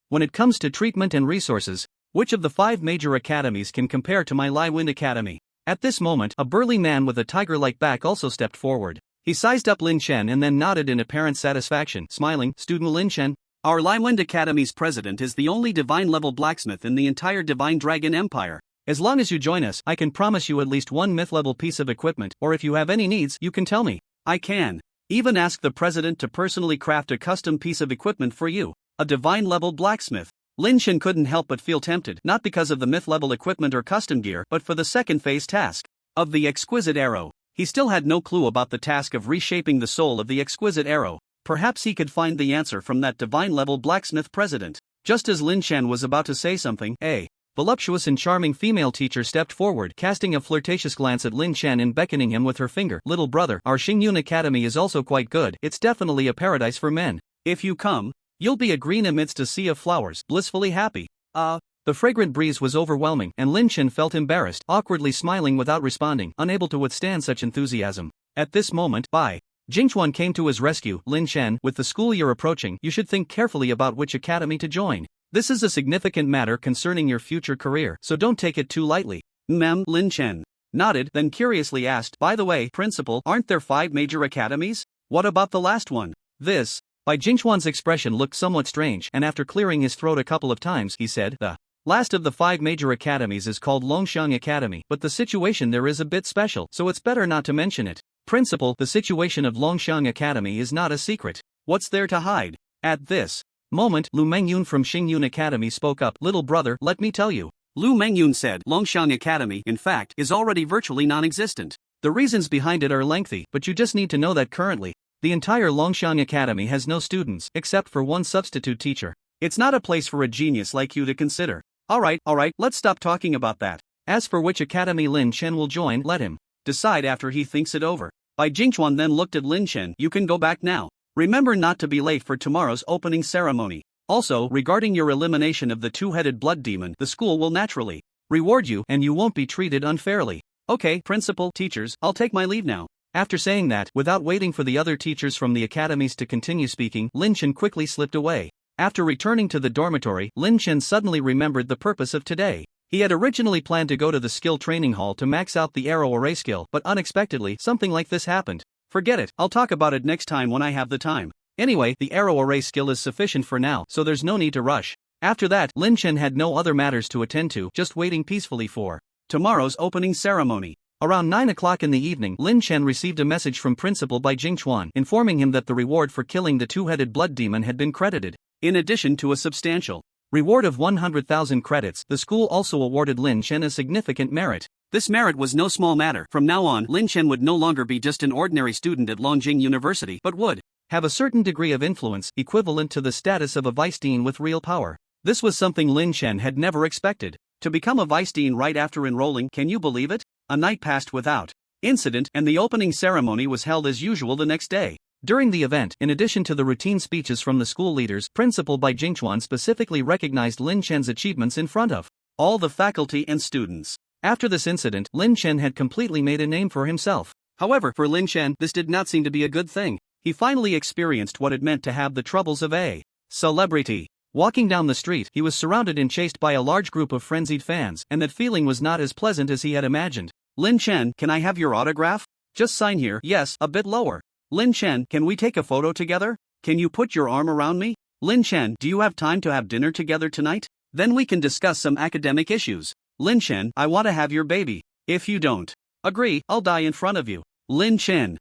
When it comes to treatment and resources, which of the 5 major academies can compare to my Lai Wind Academy? At this moment, a burly man with a tiger-like back also stepped forward. He sized up Lin Chen and then nodded in apparent satisfaction, smiling. Student Lin Chen, our Lai Wind Academy's president is the only divine-level blacksmith in the entire Divine Dragon Empire. As long as you join us, I can promise you at least 1 myth-level piece of equipment, or if you have any needs, you can tell me. I can even ask the president to personally craft a custom piece of equipment for you. A divine-level blacksmith. Lin Chen couldn't help but feel tempted, not because of the myth-level equipment or custom gear, but for the second phase task of the exquisite arrow. He still had no clue about the task of reshaping the soul of the exquisite arrow. Perhaps he could find the answer from that divine-level blacksmith president. Just as Lin Chen was about to say something, a voluptuous and charming female teacher stepped forward, casting a flirtatious glance at Lin Chen and beckoning him with her finger. Little brother, our Xingyun Academy is also quite good. It's definitely a paradise for men. If you come, you'll be a green amidst a sea of flowers, blissfully happy. The fragrant breeze was overwhelming, and Lin Chen felt embarrassed, awkwardly smiling without responding, unable to withstand such enthusiasm. At this moment, Bai Jingchuan came to his rescue. Lin Chen, with the school year approaching, you should think carefully about which academy to join. This is a significant matter concerning your future career, so don't take it too lightly. Ma'am, Lin Chen nodded, then curiously asked, by the way, principal, aren't there 5 major academies? What about the last one? Bai Jingchuan's expression looked somewhat strange, and after clearing his throat a couple of times, he said, the last of the 5 major academies is called Longxiang Academy, but the situation there is a bit special, so it's better not to mention it. Principal, the situation of Longxiang Academy is not a secret. What's there to hide? At this moment, Lu Mengyun from Xingyun Academy spoke up. Little brother, let me tell you. Lu Mengyun said, Longxiang Academy, in fact, is already virtually non-existent. The reasons behind it are lengthy, but you just need to know that currently, the entire Longxiang Academy has no students, except for 1 substitute teacher. It's not a place for a genius like you to consider. Alright, let's stop talking about that. As for which academy Lin Chen will join, let him decide after he thinks it over. Bai Jingchuan then looked at Lin Chen. You can go back now. Remember not to be late for tomorrow's opening ceremony. Also, regarding your elimination of the 2-headed blood demon, the school will naturally reward you, and you won't be treated unfairly. Okay, principal, teachers, I'll take my leave now. After saying that, without waiting for the other teachers from the academies to continue speaking, Lin Chen quickly slipped away. After returning to the dormitory, Lin Chen suddenly remembered the purpose of today. He had originally planned to go to the skill training hall to max out the arrow array skill, but unexpectedly, something like this happened. Forget it, I'll talk about it next time when I have the time. Anyway, the arrow array skill is sufficient for now, so there's no need to rush. After that, Lin Chen had no other matters to attend to, just waiting peacefully for tomorrow's opening ceremony. Around 9 o'clock in the evening, Lin Chen received a message from Principal Bai Jingchuan informing him that the reward for killing the two-headed blood demon had been credited. In addition to a substantial reward of 100,000 credits, the school also awarded Lin Chen a significant merit. This merit was no small matter. From now on, Lin Chen would no longer be just an ordinary student at Longjing University, but would have a certain degree of influence, equivalent to the status of a vice dean with real power. This was something Lin Chen had never expected. To become a vice dean right after enrolling, can you believe it? A night passed without incident, and the opening ceremony was held as usual the next day. During the event, in addition to the routine speeches from the school leaders, Principal Bai Jingchuan specifically recognized Lin Chen's achievements in front of all the faculty and students. After this incident, Lin Chen had completely made a name for himself. However, for Lin Chen, this did not seem to be a good thing. He finally experienced what it meant to have the troubles of a celebrity. Walking down the street, he was surrounded and chased by a large group of frenzied fans, and that feeling was not as pleasant as he had imagined. Lin Chen, can I have your autograph? Just sign here. Yes, a bit lower. Lin Chen, can we take a photo together? Can you put your arm around me? Lin Chen, do you have time to have dinner together tonight? Then we can discuss some academic issues. Lin Chen, I want to have your baby. If you don't agree, I'll die in front of you. Lin Chen.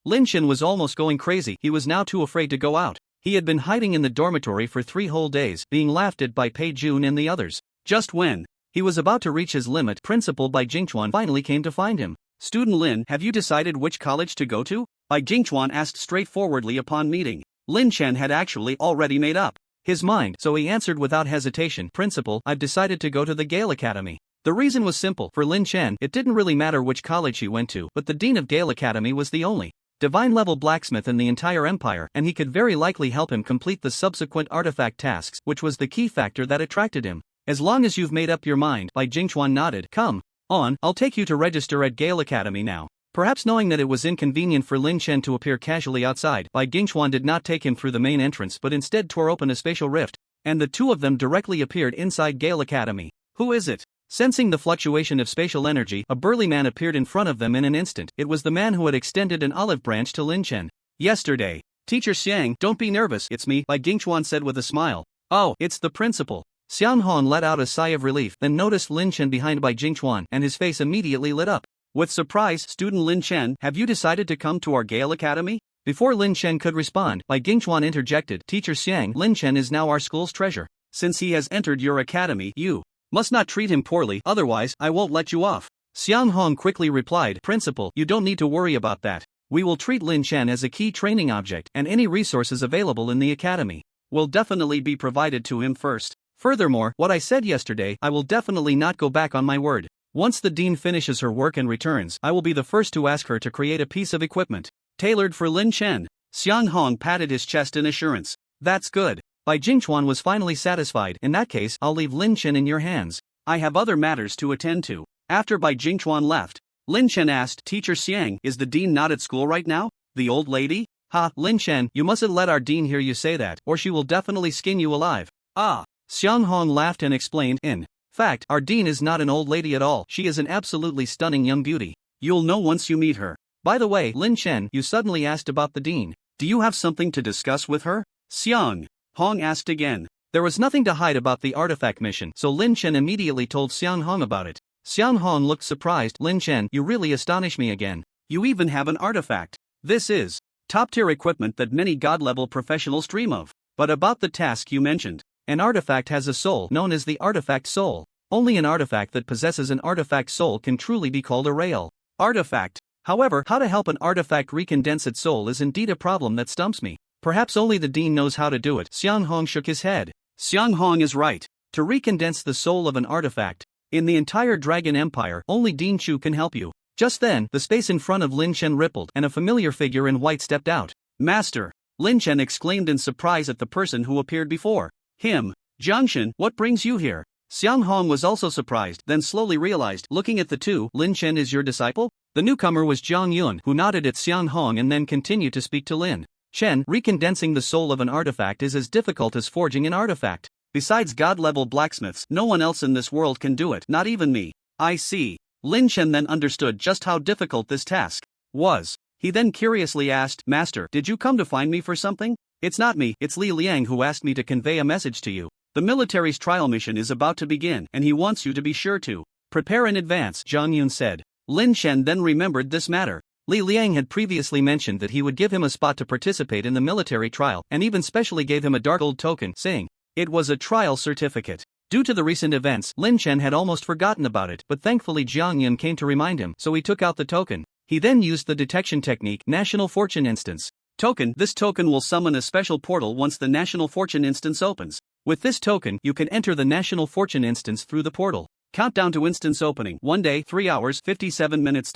Lin Chen was almost going crazy. He was now too afraid to go out. He had been hiding in the dormitory for 3 whole days, being laughed at by Pei Jun and the others. Just when he was about to reach his limit, Principal Bai Jingchuan finally came to find him. Student Lin, have you decided which college to go to? Bai Jingchuan asked straightforwardly upon meeting. Lin Chen had actually already made up his mind, so he answered without hesitation, Principal, I've decided to go to the Gale Academy. The reason was simple. For Lin Chen, it didn't really matter which college he went to, but the dean of Gale Academy was the only divine-level blacksmith in the entire empire, and he could very likely help him complete the subsequent artifact tasks, which was the key factor that attracted him. As long as you've made up your mind, Bai Jingchuan nodded. Come on, I'll take you to register at Gale Academy now. Perhaps knowing that it was inconvenient for Lin Chen to appear casually outside, Bai Jingchuan did not take him through the main entrance but instead tore open a spatial rift, and the two of them directly appeared inside Gale Academy. Who is it? Sensing the fluctuation of spatial energy, a burly man appeared in front of them in an instant. It was the man who had extended an olive branch to Lin Chen. Yesterday. Teacher Xiang, don't be nervous, it's me, Bai Jingchuan said with a smile. Oh, it's the principal. Xiang Hong let out a sigh of relief, then noticed Lin Chen behind Bai Jingchuan, and his face immediately lit up. With surprise, student Lin Chen, have you decided to come to our Gale Academy? Before Lin Chen could respond, Bai Jingchuan interjected, Teacher Xiang, Lin Chen is now our school's treasure. Since he has entered your academy, you must not treat him poorly, otherwise, I won't let you off. Xiang Hong quickly replied, Principal, you don't need to worry about that. We will treat Lin Chen as a key training object, and any resources available in the academy will definitely be provided to him first. Furthermore, what I said yesterday, I will definitely not go back on my word. Once the dean finishes her work and returns, I will be the first to ask her to create a piece of equipment tailored for Lin Chen. Xiang Hong patted his chest in assurance. That's good. Bai Jingchuan was finally satisfied. In that case, I'll leave Lin Chen in your hands. I have other matters to attend to. After Bai Jingchuan left, Lin Chen asked, Teacher Xiang, is the dean not at school right now? The old lady? Ha, Lin Chen, you mustn't let our dean hear you say that, or she will definitely skin you alive. Xiang Hong laughed and explained, in fact, our dean is not an old lady at all. She is an absolutely stunning young beauty. You'll know once you meet her. By the way, Lin Chen, you suddenly asked about the dean. Do you have something to discuss with her? Xiang Hong asked again. There was nothing to hide about the artifact mission, so Lin Chen immediately told Xiang Hong about it. Xiang Hong looked surprised. Lin Chen, you really astonish me again. You even have an artifact. This is top-tier equipment that many god-level professionals dream of. But about the task you mentioned. An artifact has a soul, known as the artifact soul. Only an artifact that possesses an artifact soul can truly be called a real artifact. However, how to help an artifact recondense its soul is indeed a problem that stumps me. Perhaps only the dean knows how to do it. Xiang Hong shook his head. Xiang Hong is right. To recondense the soul of an artifact, in the entire Dragon Empire, only Dean Chu can help you. Just then, the space in front of Lin Chen rippled, and a familiar figure in white stepped out. Master! Lin Chen exclaimed in surprise at the person who appeared before him. Jiangshan, what brings you here? Xiang Hong was also surprised, then slowly realized, looking at the two, Lin Chen is your disciple? The newcomer was Jiang Yun, who nodded at Xiang Hong and then continued to speak to Lin Chen. Recondensing the soul of an artifact is as difficult as forging an artifact. Besides god-level blacksmiths, no one else in this world can do it, not even me. I see. Lin Chen then understood just how difficult this task was. He then curiously asked, Master, did you come to find me for something? It's not me, it's Li Liang who asked me to convey a message to you. The military's trial mission is about to begin and he wants you to be sure to prepare in advance, Zhang Yun said. Lin Chen then remembered this matter. Li Liang had previously mentioned that he would give him a spot to participate in the military trial and even specially gave him a dark gold token, saying it was a trial certificate. Due to the recent events, Lin Chen had almost forgotten about it, but thankfully Jiang Yun came to remind him, so he took out the token. He then used the detection technique, National Fortune Instance. Token. This token will summon a special portal once the National Fortune Instance opens. With this token, you can enter the National Fortune Instance through the portal. Countdown to instance opening. 1 day, 3 hours, 57 minutes.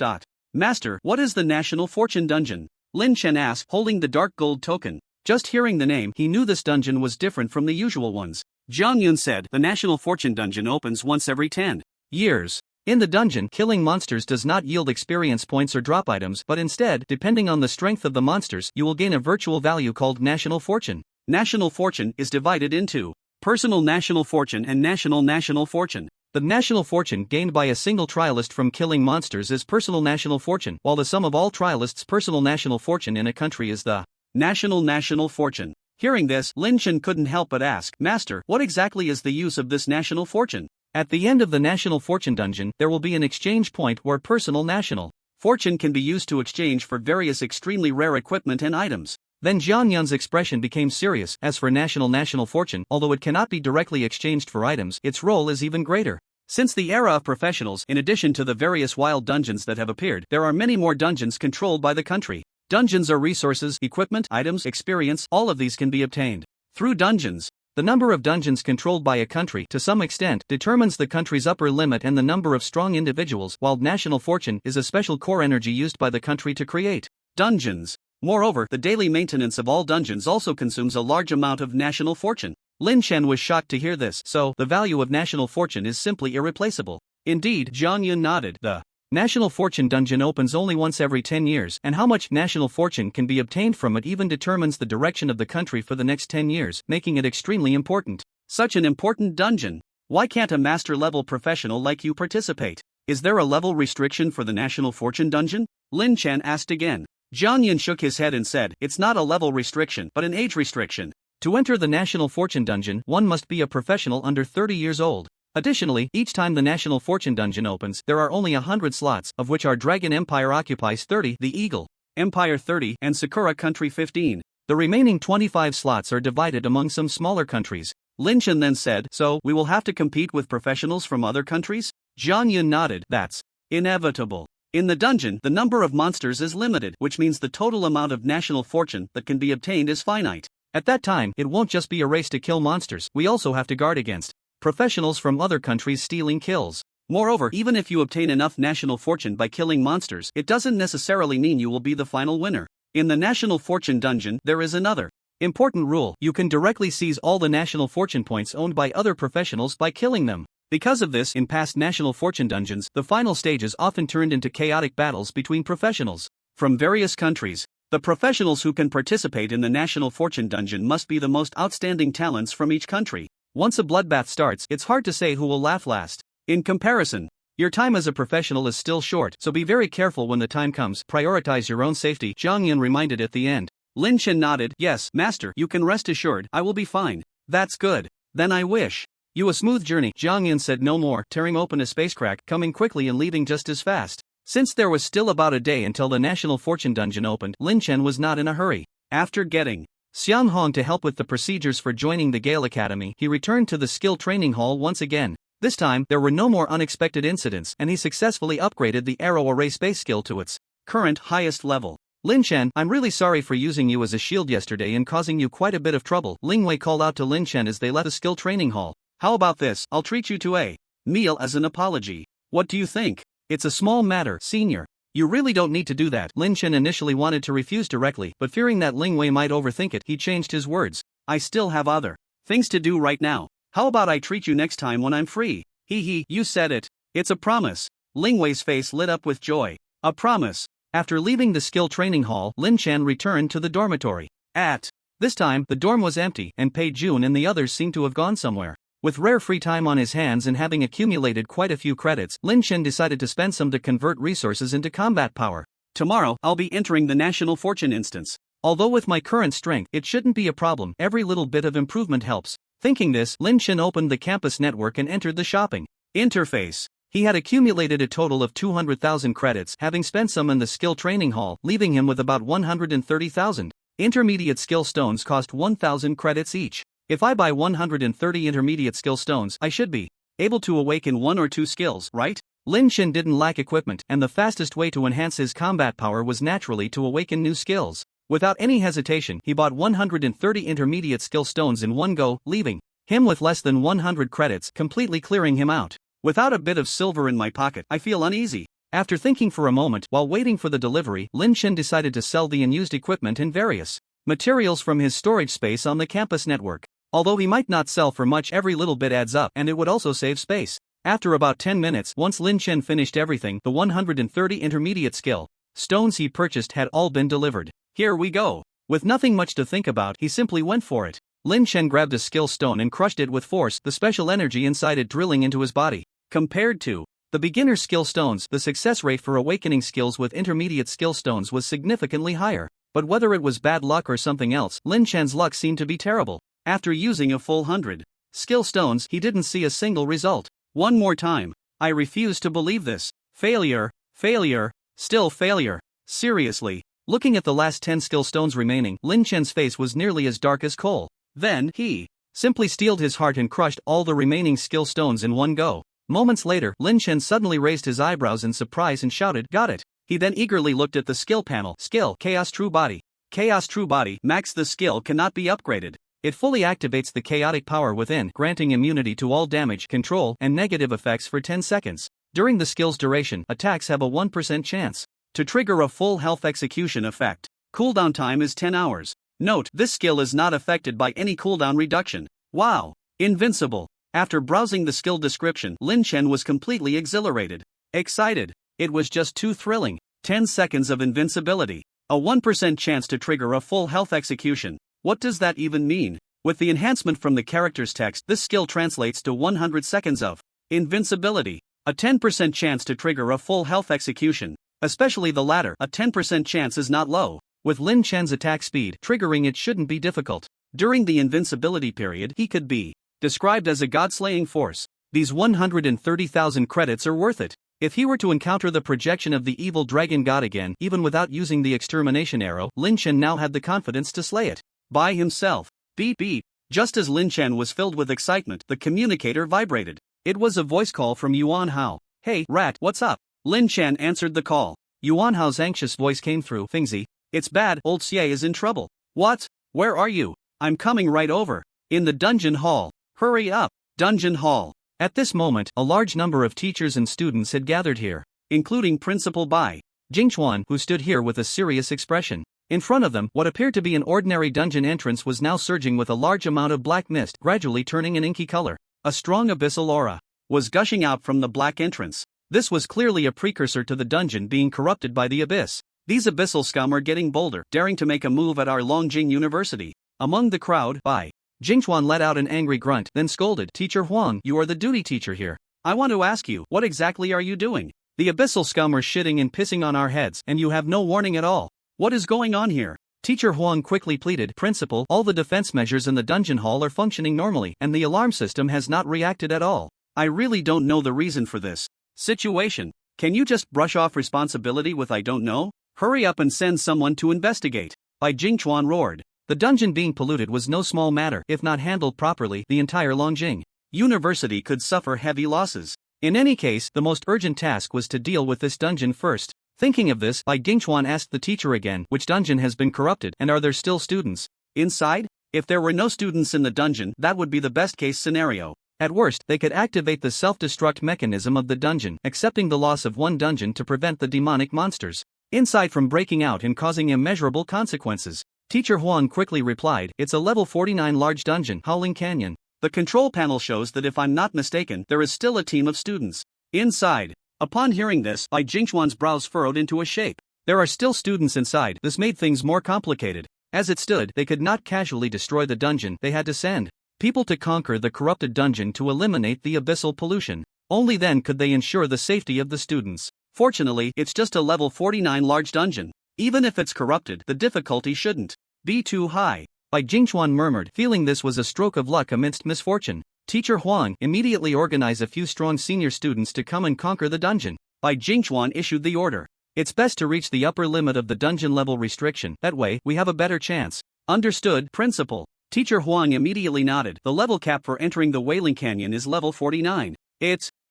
Master, what is the National Fortune Dungeon? Lin Chen asked, holding the dark gold token. Just hearing the name, he knew this dungeon was different from the usual ones. Jiang Yun said, the National Fortune Dungeon opens once every 10 years. In the dungeon, killing monsters does not yield experience points or drop items, but instead, depending on the strength of the monsters, you will gain a virtual value called National Fortune. National Fortune is divided into Personal National Fortune and National Fortune. The National Fortune gained by a single trialist from killing monsters is Personal National Fortune, while the sum of all trialists' Personal National Fortune in a country is the National Fortune. Hearing this, Lin Chen couldn't help but ask, Master, what exactly is the use of this National Fortune? At the end of the National Fortune Dungeon, there will be an exchange point where Personal National Fortune can be used to exchange for various extremely rare equipment and items. Then Jiang Yun's expression became serious. As for National Fortune, although it cannot be directly exchanged for items, its role is even greater. Since the era of professionals, in addition to the various wild dungeons that have appeared, there are many more dungeons controlled by the country. Dungeons are resources, equipment, items, experience, all of these can be obtained through dungeons. The number of dungeons controlled by a country, to some extent, determines the country's upper limit and the number of strong individuals, while National Fortune is a special core energy used by the country to create dungeons. Moreover, the daily maintenance of all dungeons also consumes a large amount of National Fortune. Lin Chen was shocked to hear this, so, the value of National Fortune is simply irreplaceable. Indeed, Jiang Yun nodded. The National Fortune Dungeon opens only once every 10 years, and how much National Fortune can be obtained from it even determines the direction of the country for the next 10 years, making it extremely important. Such an important dungeon. Why can't a master-level professional like you participate? Is there a level restriction for the National Fortune Dungeon? Lin Chen asked again. Jiang Yun shook his head and said, it's not a level restriction, but an age restriction. To enter the National Fortune Dungeon, one must be a professional under 30 years old. Additionally, each time the National Fortune Dungeon opens, there are only 100 slots, of which our Dragon Empire occupies 30, the Eagle Empire 30, and Sakura Country 15. The remaining 25 slots are divided among some smaller countries. Lin Chen then said, so, we will have to compete with professionals from other countries? Jiang Yun nodded, that's inevitable. In the dungeon, the number of monsters is limited, which means the total amount of National Fortune that can be obtained is finite. At that time, it won't just be a race to kill monsters, we also have to guard against professionals from other countries stealing kills. Moreover, even if you obtain enough National Fortune by killing monsters, it doesn't necessarily mean you will be the final winner. In the National Fortune Dungeon, there is another important rule. You can directly seize all the National Fortune points owned by other professionals by killing them. Because of this, in past National Fortune Dungeons, the final stages often turned into chaotic battles between professionals from various countries. The professionals who can participate in the National Fortune Dungeon must be the most outstanding talents from each country. Once a bloodbath starts, it's hard to say who will laugh last. In comparison, your time as a professional is still short, so be very careful when the time comes. Prioritize your own safety, Jiang Yun reminded at the end. Lin Chen nodded, yes, master, you can rest assured, I will be fine. That's good. Then I wish you a smooth journey. Jiang Yun said no more, tearing open a space crack, coming quickly and leaving just as fast. Since there was still about a day until the National Fortune Dungeon opened, Lin Chen was not in a hurry. After getting Xiang Hong to help with the procedures for joining the Gale Academy, he returned to the skill training hall once again. This time, there were no more unexpected incidents, and he successfully upgraded the arrow array space skill to its current highest level. Lin Chen, I'm really sorry for using you as a shield yesterday and causing you quite a bit of trouble, Ling Wei called out to Lin Chen as they left the skill training hall. How about this, I'll treat you to a meal as an apology. What do you think? It's a small matter, senior. You really don't need to do that. Lin Chen initially wanted to refuse directly, but fearing that Ling Wei might overthink it, he changed his words. I still have other things to do right now. How about I treat you next time when I'm free? Hee, you said it. It's a promise. Ling Wei's face lit up with joy. A promise. After leaving the skill training hall, Lin Chen returned to the dormitory. At this time, the dorm was empty, and Pei Jun and the others seemed to have gone somewhere. With rare free time on his hands and having accumulated quite a few credits, Lin Chen decided to spend some to convert resources into combat power. Tomorrow, I'll be entering the National Fortune Instance. Although with my current strength, it shouldn't be a problem, every little bit of improvement helps. Thinking this, Lin Chen opened the campus network and entered the shopping interface. He had accumulated a total of 200,000 credits, having spent some in the skill training hall, leaving him with about 130,000. Intermediate skill stones cost 1,000 credits each. If I buy 130 intermediate skill stones, I should be able to awaken 1 or 2 skills, right? Lin Chen didn't lack equipment, and the fastest way to enhance his combat power was naturally to awaken new skills. Without any hesitation, he bought 130 intermediate skill stones in one go, leaving him with less than 100 credits, completely clearing him out. Without a bit of silver in my pocket, I feel uneasy. After thinking for a moment while waiting for the delivery, Lin Chen decided to sell the unused equipment and various materials from his storage space on the campus network. Although he might not sell for much, every little bit adds up, and it would also save space. After about 10 minutes, once Lin Chen finished everything, the 130 intermediate skill stones he purchased had all been delivered. Here we go. With nothing much to think about, he simply went for it. Lin Chen grabbed a skill stone and crushed it with force, the special energy inside it drilling into his body. Compared to the beginner skill stones, the success rate for awakening skills with intermediate skill stones was significantly higher. But whether it was bad luck or something else, Lin Chen's luck seemed to be terrible. After using a full 100 skill stones, he didn't see a single result. One more time. I refuse to believe this. Failure, failure, still failure. Seriously. Looking at the last 10 skill stones remaining, Lin Chen's face was nearly as dark as coal. Then, he simply steeled his heart and crushed all the remaining skill stones in one go. Moments later, Lin Chen suddenly raised his eyebrows in surprise and shouted, "Got it!" He then eagerly looked at the skill panel. Skill, Chaos True Body. Chaos True Body, max. The skill cannot be upgraded. It fully activates the chaotic power within, granting immunity to all damage, control, and negative effects for 10 seconds. During the skill's duration, attacks have a 1% chance to trigger a full health execution effect. Cooldown time is 10 hours. Note, this skill is not affected by any cooldown reduction. Wow! Invincible! After browsing the skill description, Lin Chen was completely exhilarated. Excited. It was just too thrilling. 10 seconds of invincibility. A 1% chance to trigger a full health execution. What does that even mean? With the enhancement from the character's text, this skill translates to 100 seconds of invincibility. A 10% chance to trigger a full health execution. Especially the latter, a 10% chance is not low. With Lin Chen's attack speed, triggering it shouldn't be difficult. During the invincibility period, he could be described as a god-slaying force. These 130,000 credits are worth it. If he were to encounter the projection of the evil dragon god again, even without using the extermination arrow, Lin Chen now had the confidence to slay it by himself. Beep beep. Just as Lin Chen was filled with excitement, the communicator vibrated. It was a voice call from Yuan Hao. "Hey, rat, what's up?" Lin Chen answered the call. Yuan Hao's anxious voice came through. "Fingzi, it's bad, old Xie is in trouble." "What? Where are you?" "I'm coming right over." "In the dungeon hall." "Hurry up." Dungeon hall. At this moment, a large number of teachers and students had gathered here, including Principal Bai Jingchuan, who stood here with a serious expression. In front of them, what appeared to be an ordinary dungeon entrance was now surging with a large amount of black mist, gradually turning an inky color. A strong abyssal aura was gushing out from the black entrance. This was clearly a precursor to the dungeon being corrupted by the abyss. These abyssal scum are getting bolder, daring to make a move at our Longjing University. Among the crowd, Bai Jingchuan let out an angry grunt, then scolded, "Teacher Huang, you are the duty teacher here. I want to ask you, what exactly are you doing? The abyssal scum are shitting and pissing on our heads, and you have no warning at all. What is going on here?" Teacher Huang quickly pleaded, "Principal, all the defense measures in the dungeon hall are functioning normally, and the alarm system has not reacted at all. I really don't know the reason for this situation. Can you just brush off responsibility with 'I don't know'? Hurry up and send someone to investigate." Bai Jingchuan roared. The dungeon being polluted was no small matter. If not handled properly, the entire Longjing University could suffer heavy losses. In any case, the most urgent task was to deal with this dungeon first. Thinking of this, Bai Jingchuan asked the teacher again, "Which dungeon has been corrupted, and are there still students inside?" If there were no students in the dungeon, that would be the best case scenario. At worst, they could activate the self-destruct mechanism of the dungeon, accepting the loss of one dungeon to prevent the demonic monsters inside from breaking out and causing immeasurable consequences. Teacher Huang quickly replied, "It's a level 49 large dungeon, Howling Canyon. The control panel shows that if I'm not mistaken, there is still a team of students inside." Upon hearing this, Bai Jingchuan's brows furrowed into a shape. There are still students inside. This made things more complicated. As it stood, they could not casually destroy the dungeon. They had to send people to conquer the corrupted dungeon to eliminate the abyssal pollution. Only then could they ensure the safety of the students. Fortunately, it's just a level 49 large dungeon. Even if it's corrupted, the difficulty shouldn't be too high. Bai Jingchuan murmured, feeling this was a stroke of luck amidst misfortune. Teacher Huang immediately organized a few strong senior students to come and conquer the dungeon. Bai Jingchuan issued the order. It's best to reach the upper limit of the dungeon level restriction, that way, we have a better chance. Understood, Principal. Teacher Huang immediately nodded. The level cap for entering the Wailing Canyon is level 49.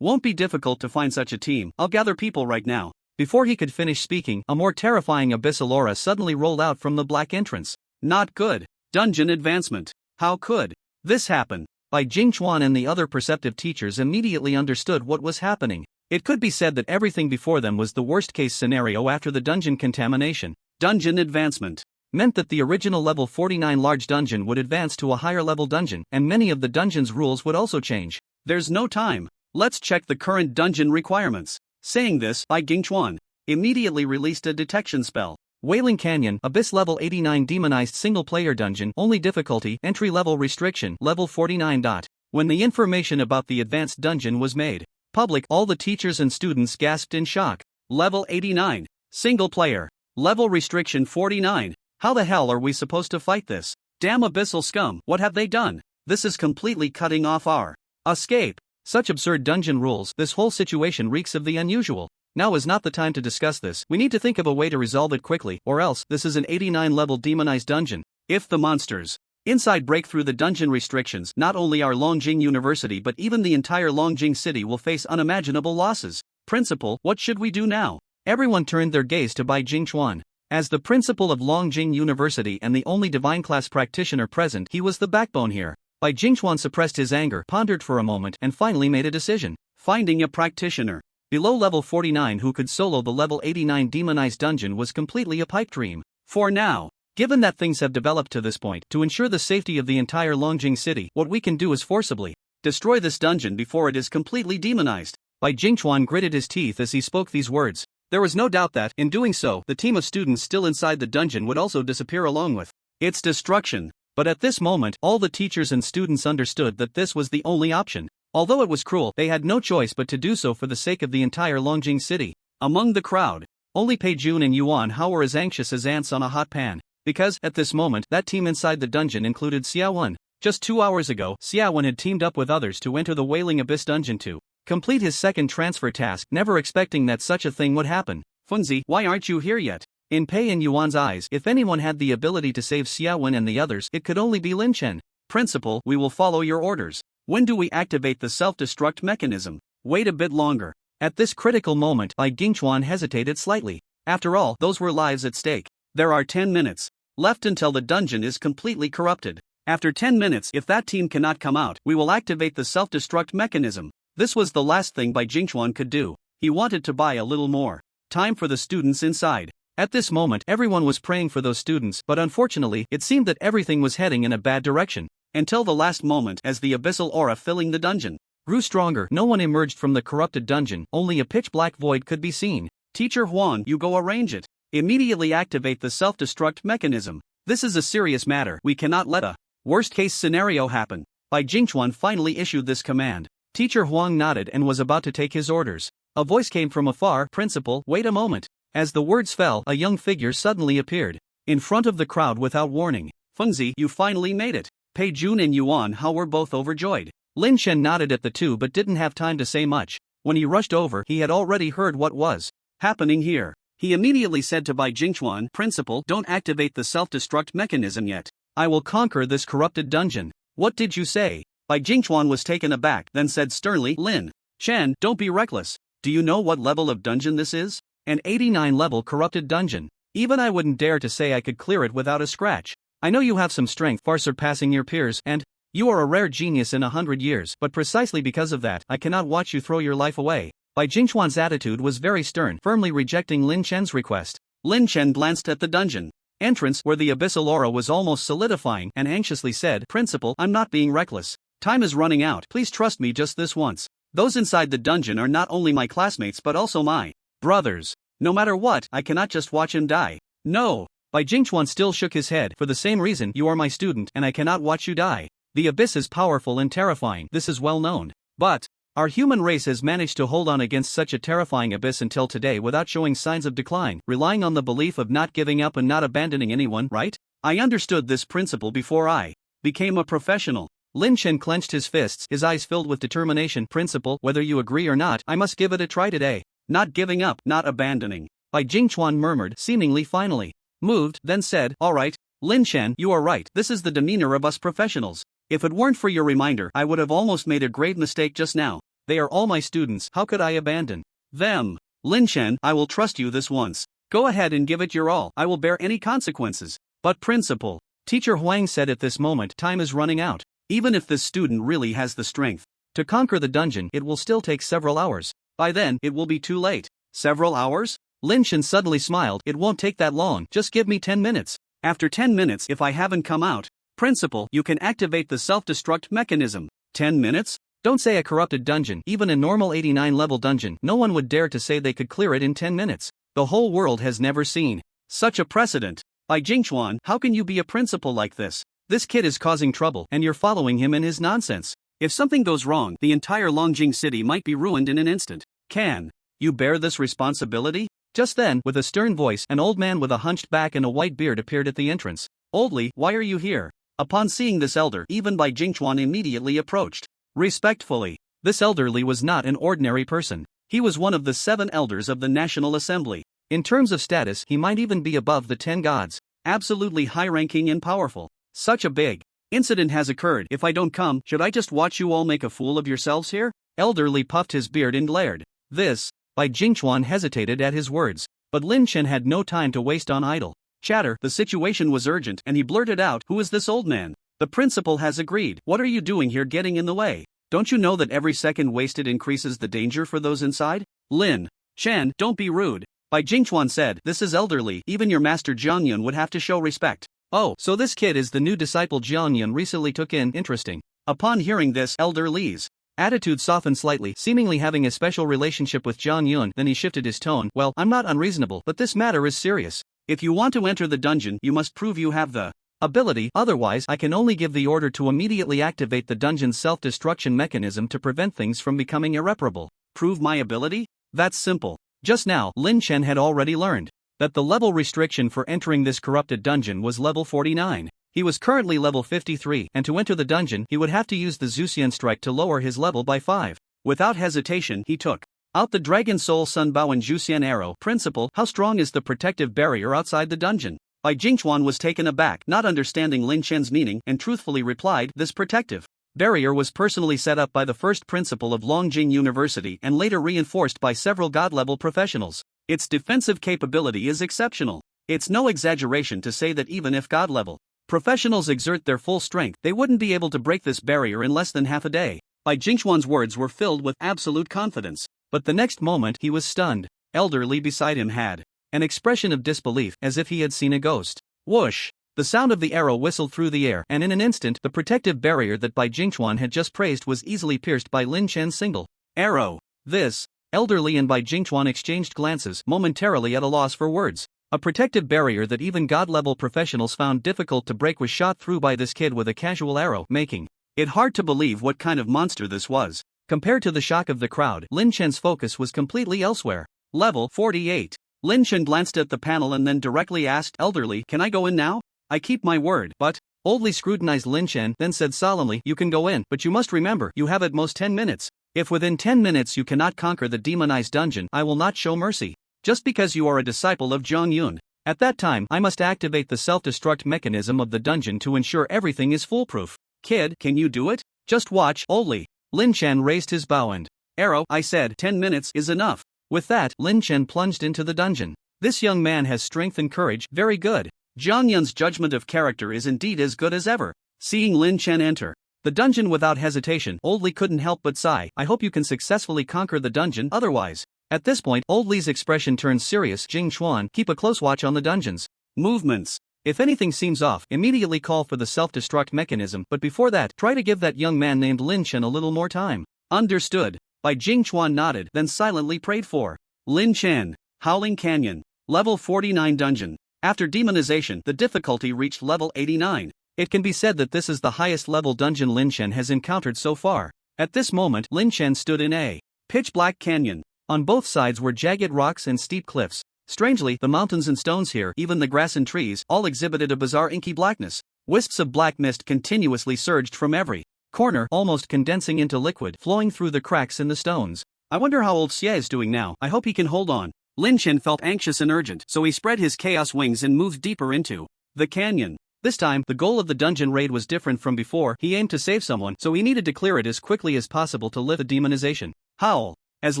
Won't be difficult to find such a team. I'll gather people right now. Before he could finish speaking, a more terrifying abyssal aura suddenly rolled out from the black entrance. Not good. Dungeon advancement. How could this happen? Bai Jingchuan and the other perceptive teachers immediately understood what was happening. It could be said that everything before them was the worst-case scenario after the dungeon contamination. Dungeon advancement meant that the original level 49 large dungeon would advance to a higher level dungeon, and many of the dungeon's rules would also change. There's no time. Let's check the current dungeon requirements. Saying this, Bai Jingchuan immediately released a detection spell. Wailing Canyon, Abyss level 89 demonized single-player dungeon, only difficulty, entry-level restriction, level 49. When the information about the advanced dungeon was made public, all the teachers and students gasped in shock. Level 89. Single-player. Level restriction 49. How the hell are we supposed to fight this? Damn abyssal scum, what have they done? This is completely cutting off our escape. Such absurd dungeon rules, this whole situation reeks of the unusual. Now is not the time to discuss this, we need to think of a way to resolve it quickly, or else, this is an 89 level demonized dungeon. If the monsters inside break through the dungeon restrictions, not only our Longjing University but even the entire Longjing city will face unimaginable losses. Principal, what should we do now? Everyone turned their gaze to Bai Jingchuan. As the principal of Longjing University and the only divine class practitioner present, he was the backbone here. Bai Jingchuan suppressed his anger, pondered for a moment, and finally made a decision. Finding a practitioner below level 49 who could solo the level 89 demonized dungeon was completely a pipe dream. For now, given that things have developed to this point, to ensure the safety of the entire Longjing city, what we can do is forcibly destroy this dungeon before it is completely demonized. Bai Jingchuan gritted his teeth as he spoke these words. There was no doubt that, in doing so, the team of students still inside the dungeon would also disappear along with its destruction. But at this moment, all the teachers and students understood that this was the only option. Although it was cruel, they had no choice but to do so for the sake of the entire Longjing city. Among the crowd, only Pei Jun and Yuan Hao were as anxious as ants on a hot pan. Because, at this moment, that team inside the dungeon included Xiaowen. Just 2 hours ago, Xiaowen had teamed up with others to enter the Wailing Abyss dungeon to complete his second transfer task, never expecting that such a thing would happen. Funzi, why aren't you here yet? In Pei and Yuan's eyes, if anyone had the ability to save Xiaowen and the others, it could only be Lin Chen. Principal, we will follow your orders. When do we activate the self-destruct mechanism? Wait a bit longer. At this critical moment, Bai Jingchuan hesitated slightly. After all, those were lives at stake. There are 10 minutes left until the dungeon is completely corrupted. After 10 minutes, if that team cannot come out, we will activate the self-destruct mechanism. This was the last thing Bai Jingchuan could do. He wanted to buy a little more time for the students inside. At this moment, everyone was praying for those students, but unfortunately, it seemed that everything was heading in a bad direction. Until the last moment, as the abyssal aura filling the dungeon grew stronger, no one emerged from the corrupted dungeon, only a pitch-black void could be seen. Teacher Huang, you go arrange it. Immediately activate the self-destruct mechanism. This is a serious matter, we cannot let a worst-case scenario happen. Bai Jingchuan finally issued this command. Teacher Huang nodded and was about to take his orders. A voice came from afar, Principal, wait a moment. As the words fell, a young figure suddenly appeared in front of the crowd without warning. Fengzi, you finally made it. Pei Jun and Yuan Hao were both overjoyed. Lin Chen nodded at the two but didn't have time to say much. When he rushed over, he had already heard what was happening here. He immediately said to Bai Jingchuan, Principal, don't activate the self-destruct mechanism yet. I will conquer this corrupted dungeon. What did you say? Bai Jingchuan was taken aback, then said sternly, Lin Chen, don't be reckless. Do you know what level of dungeon this is? An 89 level corrupted dungeon. Even I wouldn't dare to say I could clear it without a scratch. I know you have some strength far surpassing your peers, and you are a rare genius in 100 years, but precisely because of that, I cannot watch you throw your life away. Bai Jingchuan's attitude was very stern, firmly rejecting Lin Chen's request. Lin Chen glanced at the dungeon entrance where the abyssal aura was almost solidifying and anxiously said, Principal, I'm not being reckless. Time is running out, please trust me just this once. Those inside the dungeon are not only my classmates but also my brothers. No matter what, I cannot just watch him die. No. Bai Jingchuan still shook his head. For the same reason, you are my student and I cannot watch you die. The abyss is powerful and terrifying, this is well known. But our human race has managed to hold on against such a terrifying abyss until today without showing signs of decline, relying on the belief of not giving up and not abandoning anyone, right? I understood this principle before I became a professional. Lin Chen clenched his fists, his eyes filled with determination. Principle, whether you agree or not, I must give it a try today. Not giving up, not abandoning. Bai Jingchuan murmured, seemingly finally moved, then said, all right, Lin Chen, you are right, this is the demeanor of us professionals. If it weren't for your reminder, I would have almost made a grave mistake just now. They are all my students, how could I abandon them? Lin Chen, I will trust you this once. Go ahead and give it your all, I will bear any consequences. But principal, Teacher Huang said at this moment, time is running out. Even if this student really has the strength to conquer the dungeon, it will still take several hours. By then, it will be too late. Several hours? Lin Chen suddenly smiled, it won't take that long, just give me 10 minutes. After 10 minutes, if I haven't come out, principal, you can activate the self-destruct mechanism. 10 minutes? Don't say a corrupted dungeon, even a normal 89 level dungeon, no one would dare to say they could clear it in 10 minutes. The whole world has never seen such a precedent. Bai Jingchuan, how can you be a principal like this? This kid is causing trouble, and you're following him in his nonsense. If something goes wrong, the entire Longjing city might be ruined in an instant. Can you bear this responsibility? Just then, with a stern voice, an old man with a hunched back and a white beard appeared at the entrance. Oldly, why are you here? Upon seeing this elder, even Bai Jingchuan immediately approached. Respectfully, this elderly was not an ordinary person. He was one of the 7 elders of the National Assembly. In terms of status, he might even be above the 10 gods. Absolutely high-ranking and powerful. Such a big incident has occurred. If I don't come, should I just watch you all make a fool of yourselves here? Elderly puffed his beard and glared. This, Bai Jingchuan hesitated at his words. But Lin Chen had no time to waste on idle chatter. The situation was urgent, and he blurted out, who is this old man? The principal has agreed. What are you doing here getting in the way? Don't you know that every second wasted increases the danger for those inside? Lin Chen, don't be rude. Bai Jingchuan said, this is elderly, even your master Jiangyun would have to show respect. Oh, so this kid is the new disciple Jiangyun recently took in, interesting. Upon hearing this, Elder Li's attitude softened slightly, seemingly having a special relationship with Jiangyun. Then he shifted his tone, well, I'm not unreasonable, but this matter is serious. If you want to enter the dungeon, you must prove you have the ability, otherwise I can only give the order to immediately activate the dungeon's self-destruction mechanism to prevent things from becoming irreparable. Prove my ability? That's simple. Just now, Lin Chen had already learned that the level restriction for entering this corrupted dungeon was level 49. He was currently level 53, and to enter the dungeon, he would have to use the Zuxian strike to lower his level by 5. Without hesitation, he took out the Dragon Soul Sunbao and Zuxian arrow. Principal, how strong is the protective barrier outside the dungeon? Bai Jingchuan was taken aback, not understanding Lin Chen's meaning, and truthfully replied, this protective barrier was personally set up by the first principal of Longjing University and later reinforced by several god-level professionals. Its defensive capability is exceptional. It's no exaggeration to say that even if god-level professionals exert their full strength, they wouldn't be able to break this barrier in less than half a day. Bai Jingchuan's words were filled with absolute confidence. But the next moment he was stunned. Elderly beside him had an expression of disbelief, as if he had seen a ghost. Whoosh! The sound of the arrow whistled through the air, and in an instant, the protective barrier that Bai Jingchuan had just praised was easily pierced by Lin Chen's single arrow. This, Elderly and Bai Jingchuan exchanged glances, momentarily at a loss for words. A protective barrier that even god-level professionals found difficult to break was shot through by this kid with a casual arrow, making it hard to believe what kind of monster this was. Compared to the shock of the crowd, Lin Chen's focus was completely elsewhere. Level 48. Lin Chen glanced at the panel and then directly asked, Elderly, can I go in now? I keep my word, but Oldly scrutinized Lin Chen, then said solemnly, you can go in, but you must remember, you have at most 10 minutes. If within 10 minutes you cannot conquer the demonized dungeon, I will not show mercy. Just because you are a disciple of Zhang Yun. At that time, I must activate the self-destruct mechanism of the dungeon to ensure everything is foolproof. Kid, can you do it? Just watch. Oldly. Lin Chen raised his bow and arrow. I said 10 minutes is enough. With that, Lin Chen plunged into the dungeon. This young man has strength and courage, very good. Zhang Yun's judgment of character is indeed as good as ever. Seeing Lin Chen enter the dungeon without hesitation, Oldly couldn't help but sigh. I hope you can successfully conquer the dungeon, otherwise. At this point, Oldly's expression turned serious. Jing Chuan, keep a close watch on the dungeon's movements. If anything seems off, immediately call for the self-destruct mechanism, but before that, try to give that young man named Lin Chen a little more time. Understood. Bai Jing Chuan nodded, then silently prayed for Lin Chen. Howling Canyon. Level 49 dungeon. After demonization, the difficulty reached level 89. It can be said that this is the highest level dungeon Lin Chen has encountered so far. At this moment, Lin Chen stood in a pitch-black canyon. On both sides were jagged rocks and steep cliffs. Strangely, the mountains and stones here, even the grass and trees, all exhibited a bizarre inky blackness. Wisps of black mist continuously surged from every corner, almost condensing into liquid, flowing through the cracks in the stones. I wonder how old Xie is doing now. I hope he can hold on. Lin Chen felt anxious and urgent, so he spread his chaos wings and moved deeper into the canyon. This time, the goal of the dungeon raid was different from before. He aimed to save someone, so he needed to clear it as quickly as possible to lift the demonization. Howl! As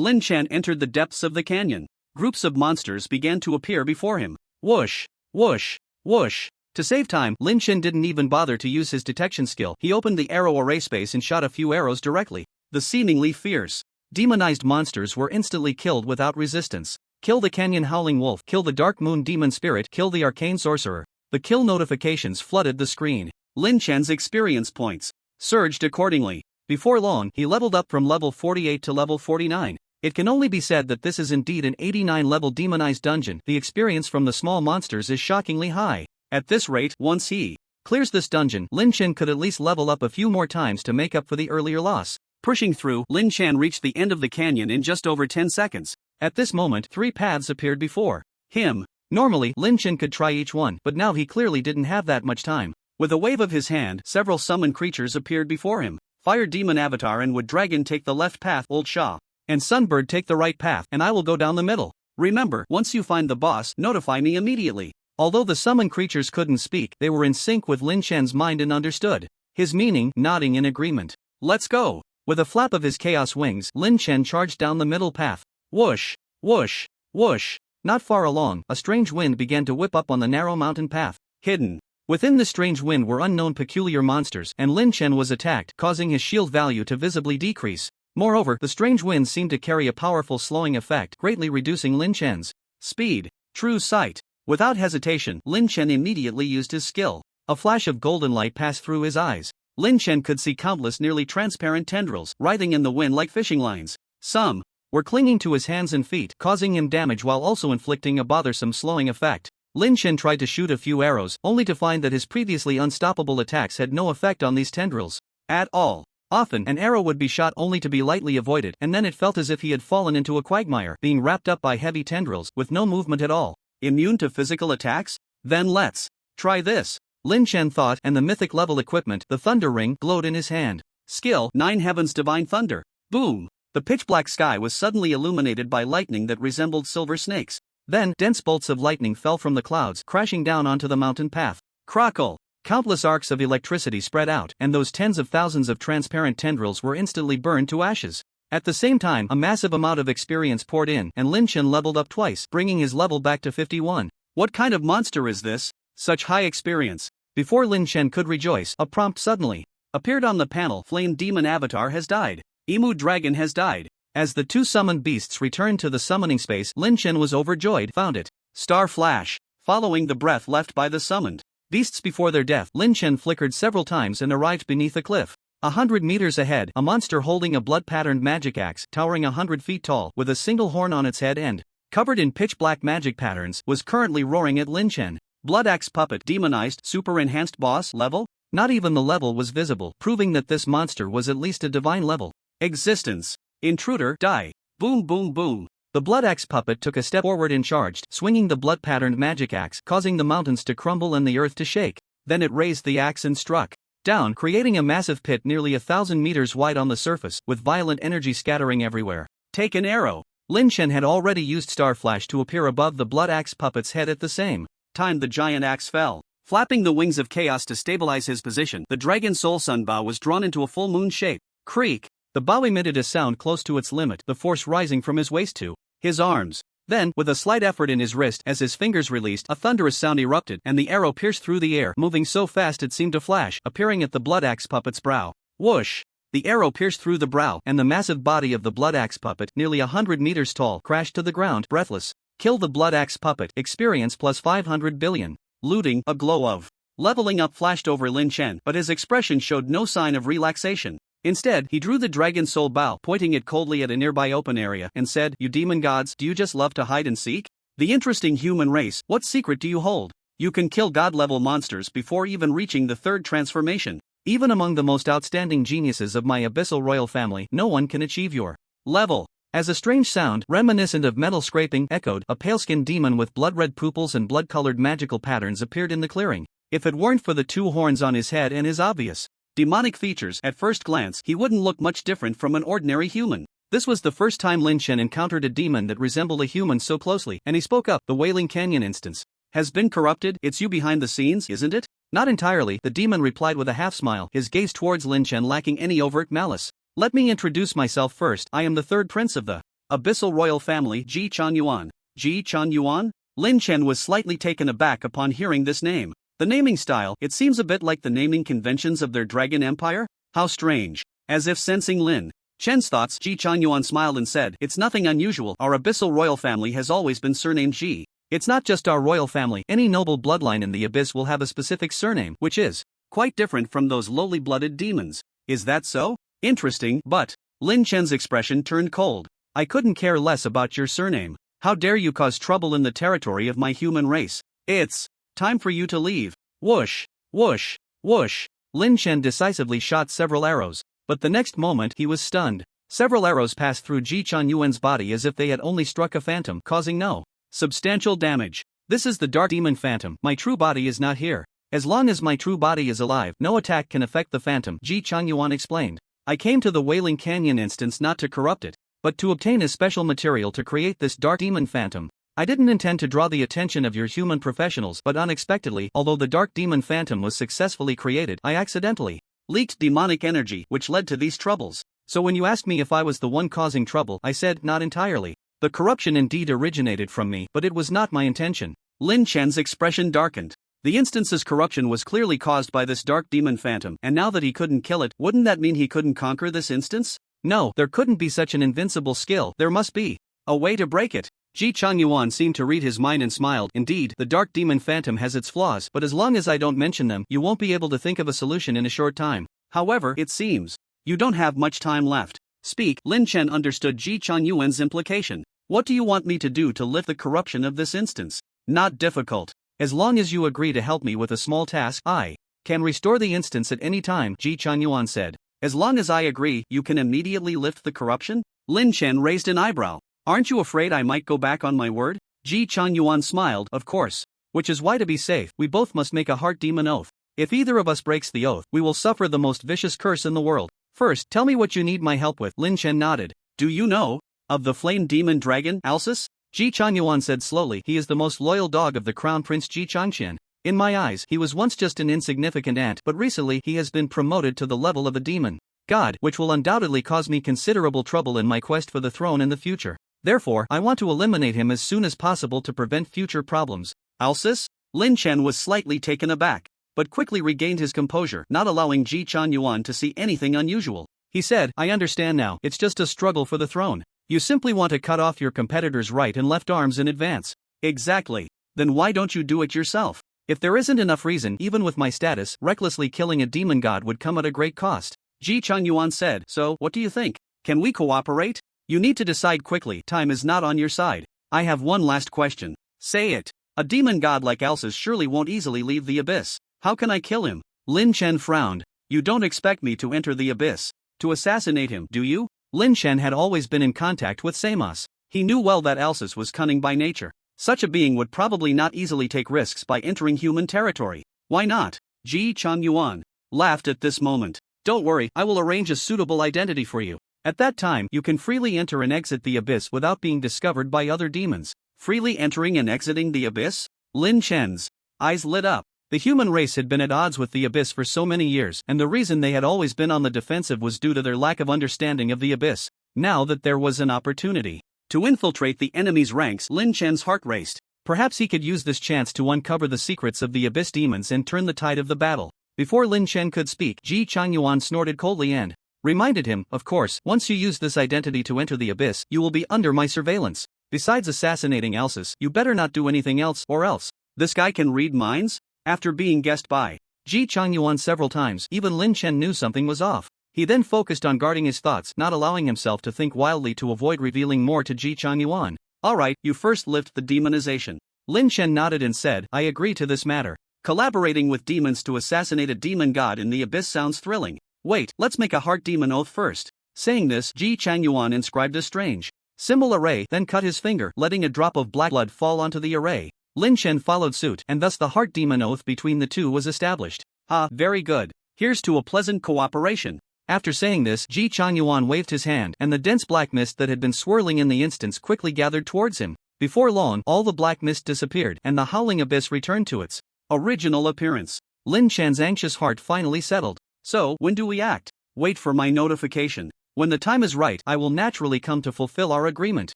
Lin Chen entered the depths of the canyon, groups of monsters began to appear before him. Whoosh! Whoosh! Whoosh! To save time, Lin Chen didn't even bother to use his detection skill. He opened the arrow array space and shot a few arrows directly. The seemingly fierce, demonized monsters were instantly killed without resistance. Kill the canyon howling wolf, kill the dark moon demon spirit, kill the arcane sorcerer. The kill notifications flooded the screen. Lin Chen's experience points surged accordingly. Before long, he leveled up from level 48 to level 49. It can only be said that this is indeed an 89-level demonized dungeon. The experience from the small monsters is shockingly high. At this rate, once he clears this dungeon, Lin Chen could at least level up a few more times to make up for the earlier loss. Pushing through, Lin Chen reached the end of the canyon in just over 10 seconds. At this moment, 3 paths appeared before him. Normally, Lin Chen could try each one, but now he clearly didn't have that much time. With a wave of his hand, several summoned creatures appeared before him. Fire Demon Avatar and Wood Dragon take the left path, Old Shah, and Sunbird take the right path, and I will go down the middle. Remember, once you find the boss, notify me immediately. Although the summoned creatures couldn't speak, they were in sync with Lin Chen's mind and understood his meaning, nodding in agreement. Let's go! With a flap of his chaos wings, Lin Chen charged down the middle path. Whoosh! Whoosh! Whoosh! Not far along, a strange wind began to whip up on the narrow mountain path. Hidden within the strange wind were unknown peculiar monsters, and Lin Chen was attacked, causing his shield value to visibly decrease. Moreover, the strange wind seemed to carry a powerful slowing effect, greatly reducing Lin Chen's speed. True sight. Without hesitation, Lin Chen immediately used his skill. A flash of golden light passed through his eyes. Lin Chen could see countless nearly transparent tendrils writhing in the wind like fishing lines. Some were clinging to his hands and feet, causing him damage while also inflicting a bothersome slowing effect. Lin Chen tried to shoot a few arrows, only to find that his previously unstoppable attacks had no effect on these tendrils at all. Often, an arrow would be shot only to be lightly avoided, and then it felt as if he had fallen into a quagmire, being wrapped up by heavy tendrils, with no movement at all. Immune to physical attacks? Then let's try this. Lin Chen thought, and the mythic level equipment, the Thunder Ring, glowed in his hand. Skill, 9 Heavens Divine Thunder. Boom! The pitch-black sky was suddenly illuminated by lightning that resembled silver snakes. Then, dense bolts of lightning fell from the clouds, crashing down onto the mountain path. Crackle! Countless arcs of electricity spread out, and those tens of thousands of transparent tendrils were instantly burned to ashes. At the same time, a massive amount of experience poured in, and Lin Chen leveled up twice, bringing his level back to 51. What kind of monster is this? Such high experience. Before Lin Chen could rejoice, a prompt suddenly appeared on the panel. Flame Demon Avatar has died. Emu Dragon has died. As the 2 summoned beasts returned to the summoning space, Lin Chen was overjoyed. Found it. Star Flash. Following the breath left by the summoned beasts before their death, Lin Chen flickered several times and arrived beneath a cliff. 100 meters ahead, a monster holding a blood-patterned magic axe, towering 100 feet tall, with a single horn on its head end, covered in pitch-black magic patterns, was currently roaring at Lin Chen. Blood Axe Puppet, demonized, super-enhanced boss level? Not even the level was visible, proving that this monster was at least a divine level. Existence. Intruder, die. Boom boom boom. The Blood Axe Puppet took a step forward and charged, swinging the blood-patterned magic axe, causing the mountains to crumble and the earth to shake. Then it raised the axe and struck down, creating a massive pit nearly 1,000 meters wide on the surface, with violent energy scattering everywhere. Take an arrow. Lin Chen had already used Star Flash to appear above the Blood Axe Puppet's head at the same time the giant axe fell. Flapping the wings of chaos to stabilize his position, the Dragon Soul Sun Bow was drawn into a full moon shape. Creak! The bow emitted a sound close to its limit, the force rising from his waist to his arms. Then, with a slight effort in his wrist as his fingers released, a thunderous sound erupted, and the arrow pierced through the air, moving so fast it seemed to flash, appearing at the Blood Axe Puppet's brow. Whoosh! The arrow pierced through the brow, and the massive body of the Blood Axe Puppet, nearly 100 meters tall, crashed to the ground, breathless. Kill the Blood Axe Puppet, experience plus 500 billion. Looting, a glow of leveling up flashed over Lin Chen, but his expression showed no sign of relaxation. Instead, he drew the Dragon Soul Bow, pointing it coldly at a nearby open area, and said, "You demon gods, do you just love to hide and seek? The interesting human race, what secret do you hold? You can kill god-level monsters before even reaching the 3rd transformation. Even among the most outstanding geniuses of my abyssal royal family, no one can achieve your level. As a strange sound, reminiscent of metal scraping, echoed, a pale-skinned demon with blood-red pupils and blood-colored magical patterns appeared in the clearing. If it weren't for the two horns on his head and his obvious demonic features, at first glance, he wouldn't look much different from an ordinary human. This was the first time Lin Chen encountered a demon that resembled a human so closely, and he spoke up. The Wailing Canyon instance has been corrupted. It's you behind the scenes, isn't it? Not entirely, the demon replied with a half-smile, his gaze towards Lin Chen lacking any overt malice. Let me introduce myself first. I am the third prince of the Abyssal Royal Family, Ji Chunyuan. Ji Chunyuan? Lin Chen was slightly taken aback upon hearing this name. The naming style, it seems a bit like the naming conventions of their dragon empire? How strange. As if sensing Lin Chen's thoughts, Ji Chunyuan smiled and said, it's nothing unusual. Our Abyssal Royal Family has always been surnamed Ji. It's not just our royal family. Any noble bloodline in the abyss will have a specific surname, which is quite different from those lowly-blooded demons. Is that so? Interesting, but Lin Chen's expression turned cold. I couldn't care less about your surname. How dare you cause trouble in the territory of my human race? It's time for you to leave. Whoosh, whoosh, whoosh. Lin Chen decisively shot several arrows, but the next moment he was stunned. Several arrows passed through Ji Chunyuan's body as if they had only struck a phantom, causing no substantial damage. This is the Dark Demon Phantom. My true body is not here. As long as my true body is alive, no attack can affect the phantom, Ji Chunyuan explained. I came to the Wailing Canyon instance not to corrupt it, but to obtain a special material to create this Dark Demon Phantom. I didn't intend to draw the attention of your human professionals, but unexpectedly, although the Dark Demon Phantom was successfully created, I accidentally leaked demonic energy, which led to these troubles. So when you asked me if I was the one causing trouble, I said, not entirely. The corruption indeed originated from me, but it was not my intention. Lin Chen's expression darkened. The instance's corruption was clearly caused by this Dark Demon Phantom, and now that he couldn't kill it, wouldn't that mean he couldn't conquer this instance? No, there couldn't be such an invincible skill. There must be a way to break it. Ji Chunyuan seemed to read his mind and smiled. Indeed, the Dark Demon Phantom has its flaws, but as long as I don't mention them, you won't be able to think of a solution in a short time. However, it seems you don't have much time left. Speak. Lin Chen understood Ji Chunyuan's implication. What do you want me to do to lift the corruption of this instance? Not difficult. As long as you agree to help me with a small task, I can restore the instance at any time, Ji Chunyuan said. As long as I agree, you can immediately lift the corruption? Lin Chen raised an eyebrow. Aren't you afraid I might go back on my word? Ji Chunyuan smiled, of course. Which is why, to be safe, we both must make a heart demon oath. If either of us breaks the oath, we will suffer the most vicious curse in the world. First, tell me what you need my help with. Lin Chen nodded. Do you know of the flame demon dragon, Alsus? Ji Chunyuan said slowly. He is the most loyal dog of the Crown Prince Ji Changqian. In my eyes, he was once just an insignificant ant, but recently he has been promoted to the level of a demon god, which will undoubtedly cause me considerable trouble in my quest for the throne in the future. Therefore, I want to eliminate him as soon as possible to prevent future problems. Alsus? Lin Chen was slightly taken aback, but quickly regained his composure, not allowing Ji Chunyuan to see anything unusual. He said, I understand now, it's just a struggle for the throne. You simply want to cut off your competitor's right and left arms in advance. Exactly. Then why don't you do it yourself? If there isn't enough reason, even with my status, recklessly killing a demon god would come at a great cost. Ji Chunyuan said, so, what do you think? Can we cooperate? You need to decide quickly, time is not on your side. I have one last question. Say it. A demon god like Alsus surely won't easily leave the abyss. How can I kill him? Lin Chen frowned. You don't expect me to enter the abyss to assassinate him, do you? Lin Chen had always been in contact with Samos. He knew well that Alsus was cunning by nature. Such a being would probably not easily take risks by entering human territory. Why not? Ji Chunyuan laughed at this moment. Don't worry, I will arrange a suitable identity for you. At that time, you can freely enter and exit the abyss without being discovered by other demons. Freely entering and exiting the abyss? Lin Chen's eyes lit up. The human race had been at odds with the abyss for so many years, and the reason they had always been on the defensive was due to their lack of understanding of the abyss. Now that there was an opportunity to infiltrate the enemy's ranks, Lin Chen's heart raced. Perhaps he could use this chance to uncover the secrets of the abyss demons and turn the tide of the battle. Before Lin Chen could speak, Ji Chunyuan snorted coldly and reminded him, of course, once you use this identity to enter the abyss, you will be under my surveillance. Besides assassinating Alsus, you better not do anything else, or else. This guy can read minds? After being guessed by Ji Chunyuan several times, even Lin Chen knew something was off. He then focused on guarding his thoughts, not allowing himself to think wildly to avoid revealing more to Ji Chunyuan. Alright, you first lift the demonization. Lin Chen nodded and said, I agree to this matter. Collaborating with demons to assassinate a demon god in the abyss sounds thrilling. Wait, let's make a heart demon oath first. Saying this, Ji Chunyuan inscribed a strange Symbol array, then cut his finger, letting a drop of black blood fall onto the array. Lin Chen followed suit, and thus the heart demon oath between the two was established. Very good. Here's to a pleasant cooperation. After saying this, Ji Changyuan waved his hand, and the dense black mist that had been swirling in the instance quickly gathered towards him. Before long, all the black mist disappeared, and the howling abyss returned to its original appearance. Lin Chen's anxious heart finally settled. So, when do we act? Wait for my notification. When the time is right, I will naturally come to fulfill our agreement.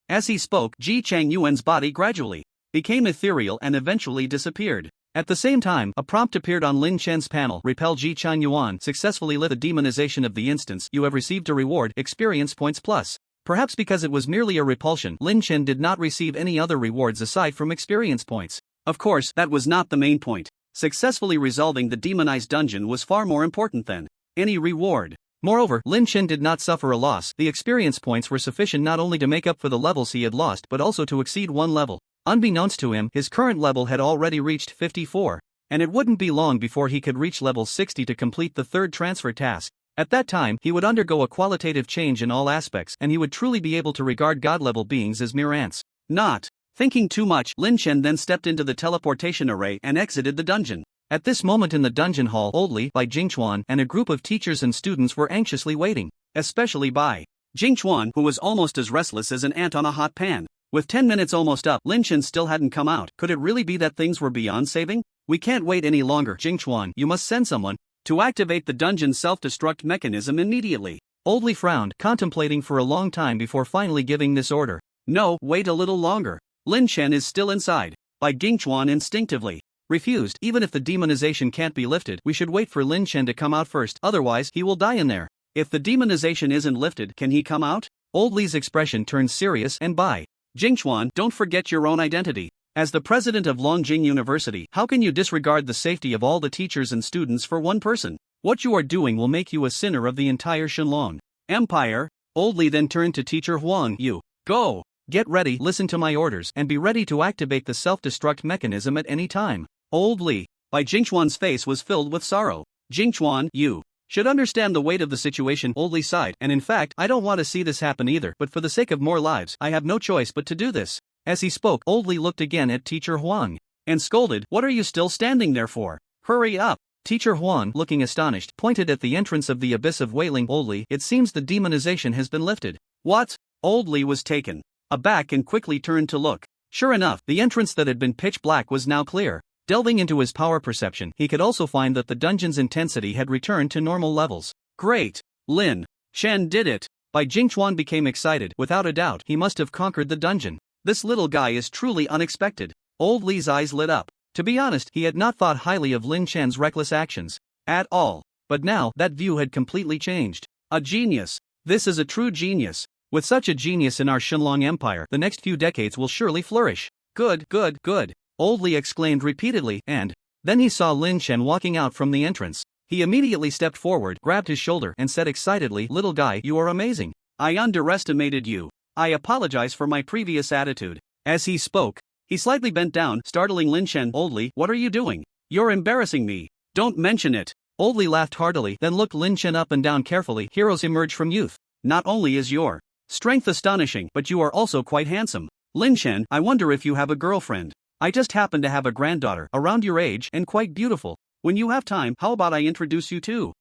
As he spoke, Ji Changyuan's body gradually became ethereal and eventually disappeared. At the same time, a prompt appeared on Lin Chen's panel. Repel Ji Changyuan, successfully lift the demonization of the instance. You have received a reward, experience points plus. Perhaps because it was merely a repulsion, Lin Chen did not receive any other rewards aside from experience points. Of course, that was not the main point. Successfully resolving the demonized dungeon was far more important than any reward. Moreover, Lin Chen did not suffer a loss. The experience points were sufficient not only to make up for the levels he had lost but also to exceed one level. Unbeknownst to him, his current level had already reached 54, and it wouldn't be long before he could reach level 60 to complete the third transfer task. At that time, he would undergo a qualitative change in all aspects, and he would truly be able to regard god-level beings as mere ants. Not thinking too much, Lin Chen then stepped into the teleportation array and exited the dungeon. At this moment in the dungeon hall, Oldly, Bai Jingchuan, and a group of teachers and students were anxiously waiting, especially Bai Jingchuan, who was almost as restless as an ant on a hot pan. With 10 minutes almost up, Lin Chen still hadn't come out. Could it really be that things were beyond saving? We can't wait any longer, Jingchuan. You must send someone to activate the dungeon's self-destruct mechanism immediately. Oldly frowned, contemplating for a long time before finally giving this order. No, wait a little longer. Lin Chen is still inside. Bai Jingchuan instinctively refused. Even if the demonization can't be lifted, we should wait for Lin Chen to come out first, otherwise he will die in there. If the demonization isn't lifted, can he come out? Oldly's expression turned serious, and Bai Jingchuan, don't forget your own identity. As the president of Longjing University, how can you disregard the safety of all the teachers and students for one person? What you are doing will make you a sinner of the entire Shenlong Empire. Oldly then turned to teacher Huang. You go. Get ready, listen to my orders, and be ready to activate the self-destruct mechanism at any time. Oldly. Bai Jingchuan's face was filled with sorrow. Jingchuan, you should understand the weight of the situation. Oldly sighed, and in fact, I don't want to see this happen either, but for the sake of more lives, I have no choice but to do this. As he spoke, Oldly looked again at teacher Huang and scolded, what are you still standing there for? Hurry up. Teacher Huang, looking astonished, pointed at the entrance of the abyss of wailing. Oldly, it seems the demonization has been lifted. What? Oldly was taken aback and quickly turned to look. Sure enough, the entrance that had been pitch black was now clear. Delving into his power perception, he could also find that the dungeon's intensity had returned to normal levels. Great! Lin Chen did it! Bai Jingchuan became excited. Without a doubt, he must have conquered the dungeon. This little guy is truly unexpected. Old Li's eyes lit up. To be honest, he had not thought highly of Lin Chen's reckless actions at all. But now, that view had completely changed. A genius. This is a true genius. With such a genius in our Shenlong Empire, the next few decades will surely flourish. Good, good, good. Old Li exclaimed repeatedly, and then he saw Lin Chen walking out from the entrance. He immediately stepped forward, grabbed his shoulder, and said excitedly, little guy, you are amazing. I underestimated you. I apologize for my previous attitude. As he spoke, he slightly bent down, startling Lin Chen. Old Li, what are you doing? You're embarrassing me. Don't mention it. Old Li laughed heartily, then looked Lin Chen up and down carefully. Heroes emerge from youth. Not only is your strength astonishing, but you are also quite handsome. Lin Chen, I wonder if you have a girlfriend. I just happen to have a granddaughter, around your age, and quite beautiful. When you have time, how about I introduce you to,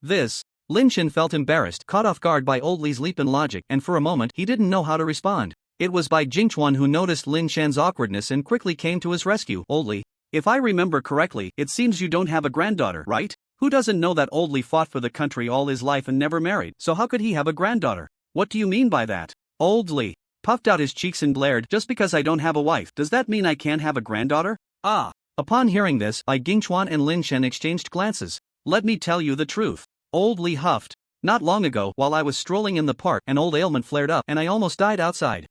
this? Lin Chen felt embarrassed, caught off guard by Old Li's leap in logic, and for a moment, he didn't know how to respond. It was Bai Jingchuan who noticed Lin Chen's awkwardness and quickly came to his rescue. Old Li, if I remember correctly, it seems you don't have a granddaughter, right? Who doesn't know that Old Li fought for the country all his life and never married, so how could he have a granddaughter? What do you mean by that? Old Li puffed out his cheeks and glared, just because I don't have a wife, does that mean I can't have a granddaughter? Upon hearing this, Bai Jingchuan and Lin Chen exchanged glances. Let me tell you the truth. Old Li huffed. Not long ago, while I was strolling in the park, an old ailment flared up and I almost died outside.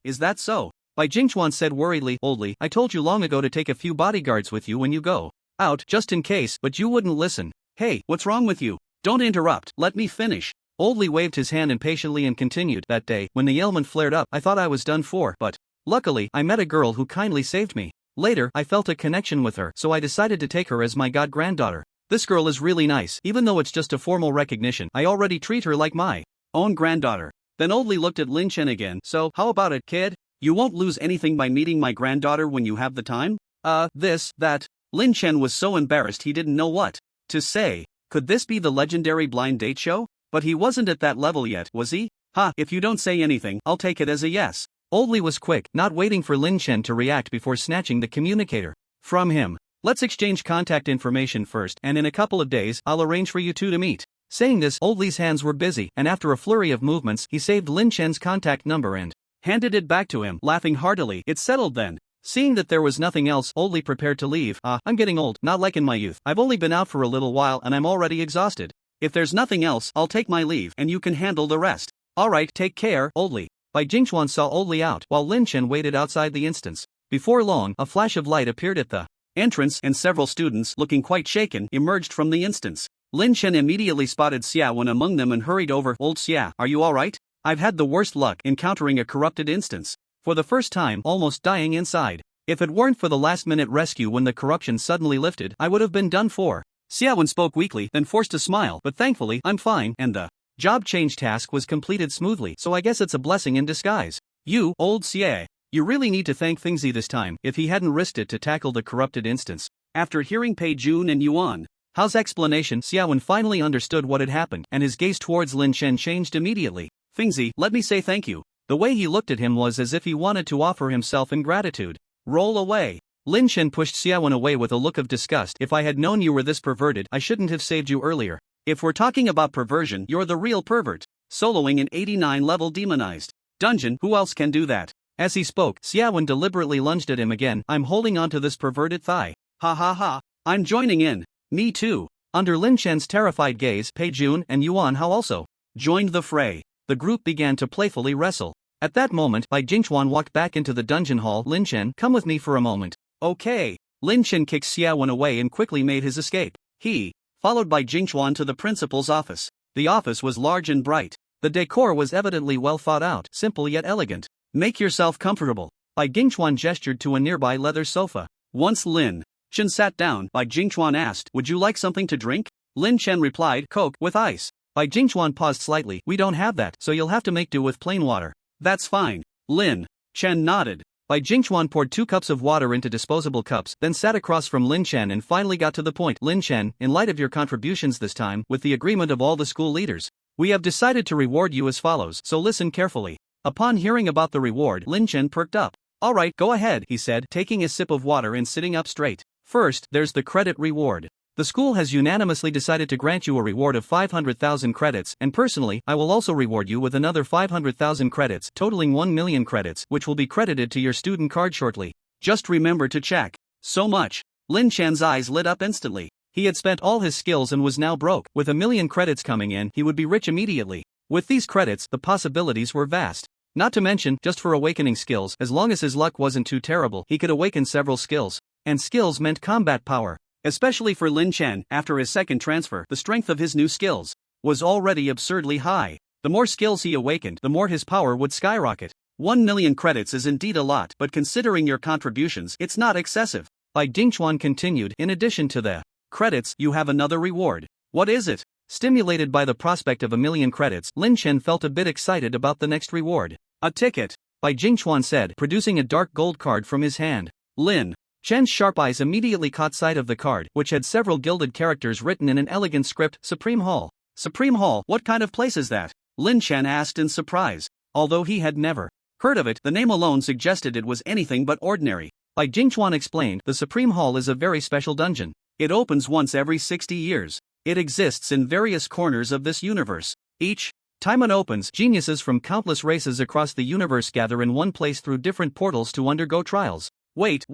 Is that so? Bai Jingchuan said worriedly. Old Li, I told you long ago to take a few bodyguards with you when you go out, just in case, but you wouldn't listen. Hey, what's wrong with you? Don't interrupt, let me finish. Old Li waved his hand impatiently and continued, that day, when the ailment flared up, I thought I was done for, but luckily, I met a girl who kindly saved me. Later, I felt a connection with her, so I decided to take her as my god-granddaughter. This girl is really nice, even though it's just a formal recognition. I already treat her like my own granddaughter. Then Oldly looked at Lin Chen again. So, how about it, kid? You won't lose anything by meeting my granddaughter when you have the time? That. Lin Chen was so embarrassed he didn't know what to say. Could this be the legendary blind date show? But he wasn't at that level yet, was he? If you don't say anything, I'll take it as a yes. Oldly was quick, not waiting for Lin Chen to react before snatching the communicator from him. Let's exchange contact information first, and in a couple of days, I'll arrange for you two to meet. Saying this, Oldly's hands were busy, and after a flurry of movements, he saved Lin Chen's contact number and handed it back to him, laughing heartily. It's settled then. Seeing that there was nothing else, Oldly prepared to leave. I'm getting old, not like in my youth. I've only been out for a little while and I'm already exhausted. If there's nothing else, I'll take my leave, and you can handle the rest. Alright, take care, Oldly. Bai Jingchuan saw Oldly out, while Lin Chen waited outside the instance. Before long, a flash of light appeared at the entrance, and several students, looking quite shaken, emerged from the instance. Lin Chen immediately spotted Xiaowen among them and hurried over. Old Xia, are you alright? I've had the worst luck encountering a corrupted instance. For the first time, almost dying inside. If it weren't for the last-minute rescue when the corruption suddenly lifted, I would have been done for. Xiaowen spoke weakly, then forced a smile, but thankfully, I'm fine, and the job change task was completed smoothly, so I guess it's a blessing in disguise. You, old Xie, you really need to thank Fingzi this time, if he hadn't risked it to tackle the corrupted instance. After hearing Pei Jun and Yuan Hao's explanation, Xiaowen finally understood what had happened, and his gaze towards Lin Chen changed immediately. Fingzi, let me say thank you. The way he looked at him was as if he wanted to offer himself in gratitude. Roll away. Lin Chen pushed Xiaowen away with a look of disgust. If I had known you were this perverted, I shouldn't have saved you earlier. If we're talking about perversion, you're the real pervert. Soloing an 89-level demonized dungeon, who else can do that? As he spoke, Xiaowen deliberately lunged at him again. I'm holding onto this perverted thigh. Ha ha ha. I'm joining in. Me too. Under Lin Chen's terrified gaze, Pei Jun and Yuan Hao also joined the fray. The group began to playfully wrestle. At that moment, Bai Jingchuan walked back into the dungeon hall. Lin Chen, come with me for a moment. Okay. Lin Chen kicked Xiaowen away and quickly made his escape. He followed Bai Jingchuan to the principal's office. The office was large and bright. The decor was evidently well thought out, simple yet elegant. Make yourself comfortable. Bai Jingchuan gestured to a nearby leather sofa. Once Lin Chen sat down, Bai Jingchuan asked, would you like something to drink? Lin Chen replied, Coke with ice. Bai Jingchuan paused slightly. We don't have that, so you'll have to make do with plain water. That's fine. Lin Chen nodded. Bai Jingchuan poured 2 cups of water into disposable cups, then sat across from Lin Chen and finally got to the point. Lin Chen, in light of your contributions this time, with the agreement of all the school leaders, we have decided to reward you as follows, so listen carefully. Upon hearing about the reward, Lin Chen perked up. Alright, go ahead, he said, taking a sip of water and sitting up straight. First, there's the credit reward. The school has unanimously decided to grant you a reward of 500,000 credits, and personally, I will also reward you with another 500,000 credits, totaling 1 million credits, which will be credited to your student card shortly. Just remember to check. So much. Lin Chen's eyes lit up instantly. He had spent all his skills and was now broke. With 1 million credits coming in, he would be rich immediately. With these credits, the possibilities were vast. Not to mention, just for awakening skills, as long as his luck wasn't too terrible, he could awaken several skills. And skills meant combat power. Especially for Lin Chen, after his second transfer, the strength of his new skills was already absurdly high. The more skills he awakened, the more his power would skyrocket. 1 million credits is indeed a lot, but considering your contributions, it's not excessive. Bai Jingchuan continued, in addition to the credits, you have another reward. What is it? Stimulated by the prospect of 1 million credits, Lin Chen felt a bit excited about the next reward. A ticket, Bai Jingchuan said, producing a dark gold card from his hand. Lin Chen's sharp eyes immediately caught sight of the card, which had several gilded characters written in an elegant script. Supreme Hall. Supreme Hall, what kind of place is that? Lin Chen asked in surprise. Although he had never heard of it, the name alone suggested it was anything but ordinary. Bai Jingchuan explained, the Supreme Hall is a very special dungeon. It opens once every 60 years. It exists in various corners of this universe. Each time it opens, geniuses from countless races across the universe gather in one place through different portals to undergo trials. Wait.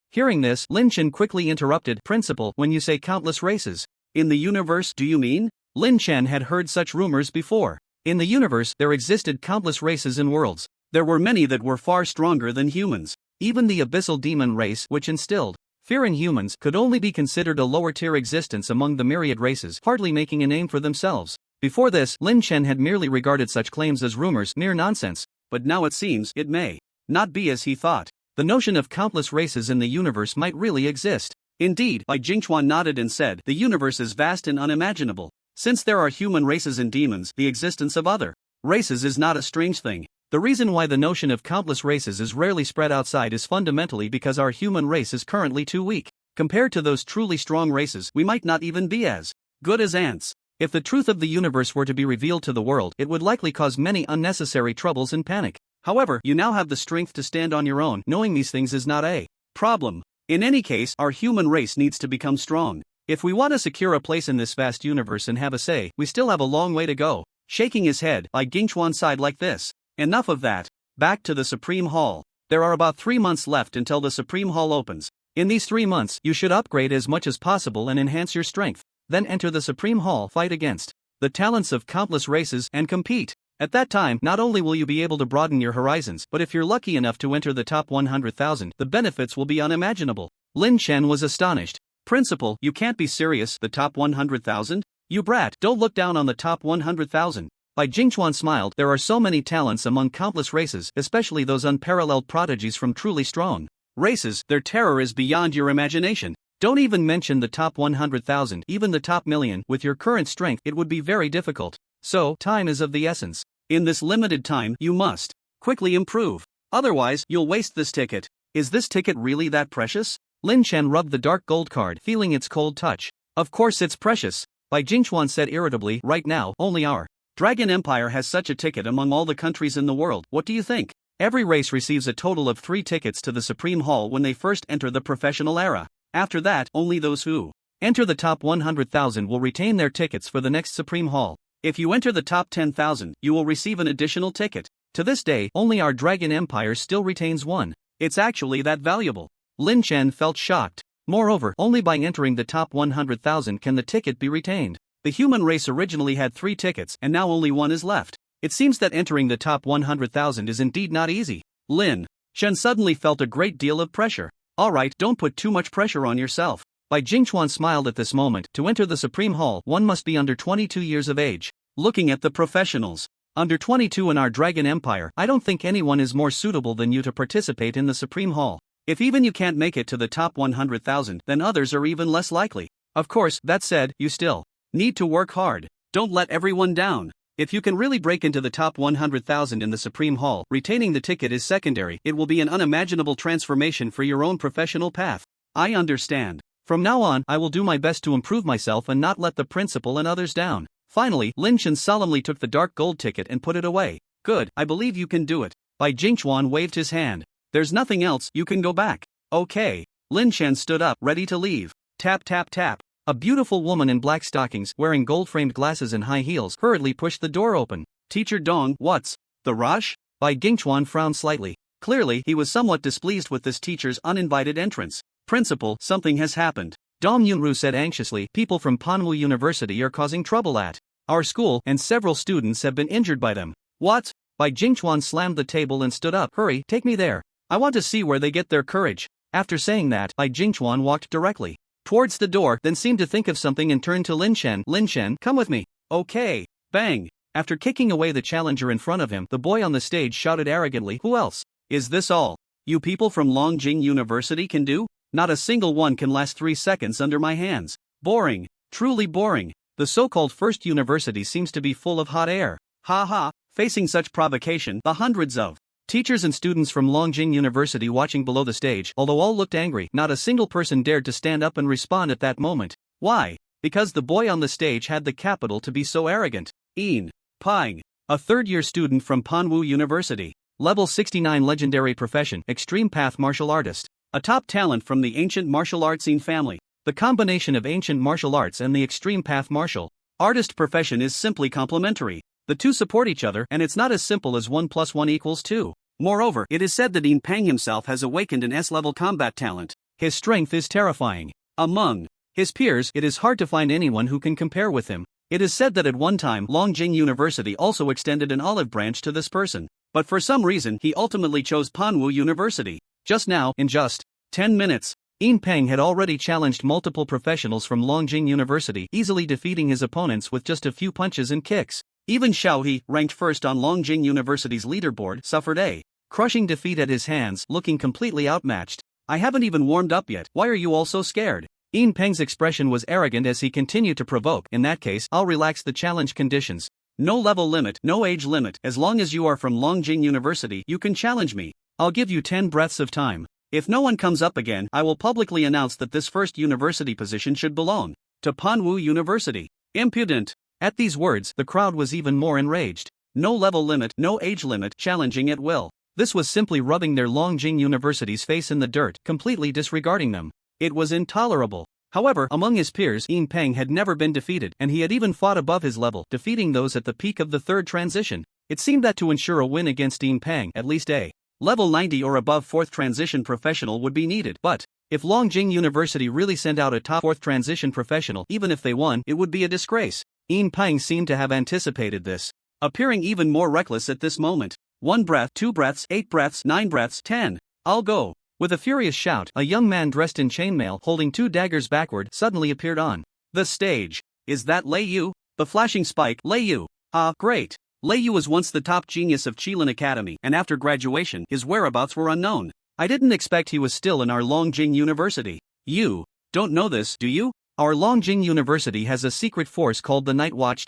Hearing this, Lin Chen quickly interrupted, Principal, when you say countless races, in the universe, do you mean? Lin Chen had heard such rumors before. In the universe, there existed countless races and worlds. There were many that were far stronger than humans. Even the abyssal demon race, which instilled fear in humans, could only be considered a lower-tier existence among the myriad races, hardly making a name for themselves. Before this, Lin Chen had merely regarded such claims as rumors, mere nonsense. But now it seems it may not be as he thought. The notion of countless races in the universe might really exist. Indeed, Bai Jingchuan nodded and said, the universe is vast and unimaginable. Since there are human races and demons, the existence of other Races is not a strange thing. The reason why the notion of countless races is rarely spread outside is fundamentally because our human race is currently too weak. Compared to those truly strong races, we might not even be as good as ants. If the truth of the universe were to be revealed to the world, it would likely cause many unnecessary troubles and panic. However, you now have the strength to stand on your own. Knowing these things is not a problem. In any case, our human race needs to become strong. If we want to secure a place in this vast universe and have a say, we still have a long way to go. Shaking his head, Bai Jingchuan sighed like this. Enough of that. Back to the Supreme Hall. There are about 3 months left until the Supreme Hall opens. In these 3 months, you should upgrade as much as possible and enhance your strength. Then enter the Supreme Hall, fight against the talents of countless races, and compete. At that time, not only will you be able to broaden your horizons, but if you're lucky enough to enter the top 100,000, the benefits will be unimaginable. Lin Chen was astonished. Principal, you can't be serious, the top 100,000? You brat, don't look down on the top 100,000. Bai Jingchuan smiled. There are so many talents among countless races, especially those unparalleled prodigies from truly strong races. Their terror is beyond your imagination. Don't even mention the top 100,000, even the top million. With your current strength, it would be very difficult. So, time is of the essence. In this limited time, you must quickly improve. Otherwise, you'll waste this ticket. Is this ticket really that precious? Lin Chen rubbed the dark gold card, feeling its cold touch. Of course it's precious. Bai Jingchuan said irritably. Right now, only our Dragon Empire has such a ticket among all the countries in the world. What do you think? Every race receives a total of 3 tickets to the Supreme Hall when they first enter the professional era. After that, only those who enter the top 100,000 will retain their tickets for the next Supreme Hall. If you enter the top 10,000, you will receive an additional ticket. To this day, only our Dragon Empire still retains one. It's actually that valuable. Lin Chen felt shocked. Moreover, only by entering the top 100,000 can the ticket be retained. The human race originally had 3 tickets, and now only 1 is left. It seems that entering the top 100,000 is indeed not easy. Lin Chen suddenly felt a great deal of pressure. Alright, don't put too much pressure on yourself. Bai Jingchuan smiled at this moment. To enter the Supreme Hall, one must be under 22 years of age. Looking at the professionals, under 22 in our Dragon Empire, I don't think anyone is more suitable than you to participate in the Supreme Hall. If even you can't make it to the top 100,000, then others are even less likely. Of course, that said, you still need to work hard. Don't let everyone down. If you can really break into the top 100,000 in the Supreme Hall, retaining the ticket is secondary. It will be an unimaginable transformation for your own professional path. I understand. From now on, I will do my best to improve myself and not let the principal and others down. Finally, Lin Chen solemnly took the dark gold ticket and put it away. Good, I believe you can do it. Bai Jingchuan waved his hand. There's nothing else, you can go back. Okay. Lin Chen stood up, ready to leave. Tap tap tap. A beautiful woman in black stockings, wearing gold-framed glasses and high heels, hurriedly pushed the door open. Teacher Dong, what's the rush? Bai Jingchuan frowned slightly. Clearly, he was somewhat displeased with this teacher's uninvited entrance. Principal, something has happened. Dong Yunru said anxiously. People from Manhwa University are causing trouble at our school, and several students have been injured by them. What? Bai Jingchuan slammed the table and stood up. Hurry, take me there. I want to see where they get their courage. After saying that, Bai Jingchuan walked directly towards the door, then seemed to think of something and turned to Lin Chen. Lin Chen, come with me. Okay. Bang. After kicking away the challenger in front of him, the boy on the stage shouted arrogantly, who else? Is this all you people from Longjing University can do? Not a single one can last 3 seconds under my hands. Boring. Truly boring. The so-called first university seems to be full of hot air. Ha ha. Facing such provocation, the hundreds of teachers and students from Longjing University watching below the stage, although all looked angry, not a single person dared to stand up and respond at that moment. Why? Because the boy on the stage had the capital to be so arrogant. Ian Pang, a third-year student from Manhwa University. Level 69 legendary profession, extreme path martial artist. A top talent from the ancient martial arts scene family. The combination of ancient martial arts and the extreme path martial artist profession is simply complementary. The two support each other, and it's not as simple as 1 + 1 = 2. Moreover, it is said that Ian Pang himself has awakened an S-level combat talent. His strength is terrifying. Among his peers, it is hard to find anyone who can compare with him. It is said that at one time, Longjing University also extended an olive branch to this person. But for some reason, he ultimately chose Manhwa University. Just now, in just 10 minutes, Ian Pang had already challenged multiple professionals from Longjing University, easily defeating his opponents with just a few punches and kicks. Even Xiao He, ranked first on Longjing University's leaderboard, suffered a crushing defeat at his hands, looking completely outmatched. I haven't even warmed up yet, why are you all so scared? Ian Peng's expression was arrogant as he continued to provoke. In that case, I'll relax the challenge conditions. No level limit, no age limit. As long as you are from Longjing University, you can challenge me. I'll give you 10 breaths of time. If no one comes up again, I will publicly announce that this first university position should belong to Panwu University. Impudent. At these words, the crowd was even more enraged. No level limit, no age limit, challenging at will. This was simply rubbing their Longjing University's face in the dirt, completely disregarding them. It was intolerable. However, among his peers, Yin Peng had never been defeated, and he had even fought above his level, defeating those at the peak of the third transition. It seemed that to ensure a win against Yin Peng, at least a level 90 or above fourth transition professional would be needed. But if Longjing University really sent out a top fourth transition professional, even if they won, it would be a disgrace. Yin Peng seemed to have anticipated this, appearing even more reckless at this moment. 1 breath, 2 breaths, 8 breaths, 9 breaths, 10. I'll go. With a furious shout, a young man dressed in chainmail holding 2 daggers backward suddenly appeared on the stage. Is that Lei Yu? The flashing spike, Lei Yu. Ah, great. Lei Yu was once the top genius of Qilin Academy, and after graduation, his whereabouts were unknown. I didn't expect he was still in our Longjing University. You don't know this, do you? Our Longjing University has a secret force called the Night Watch.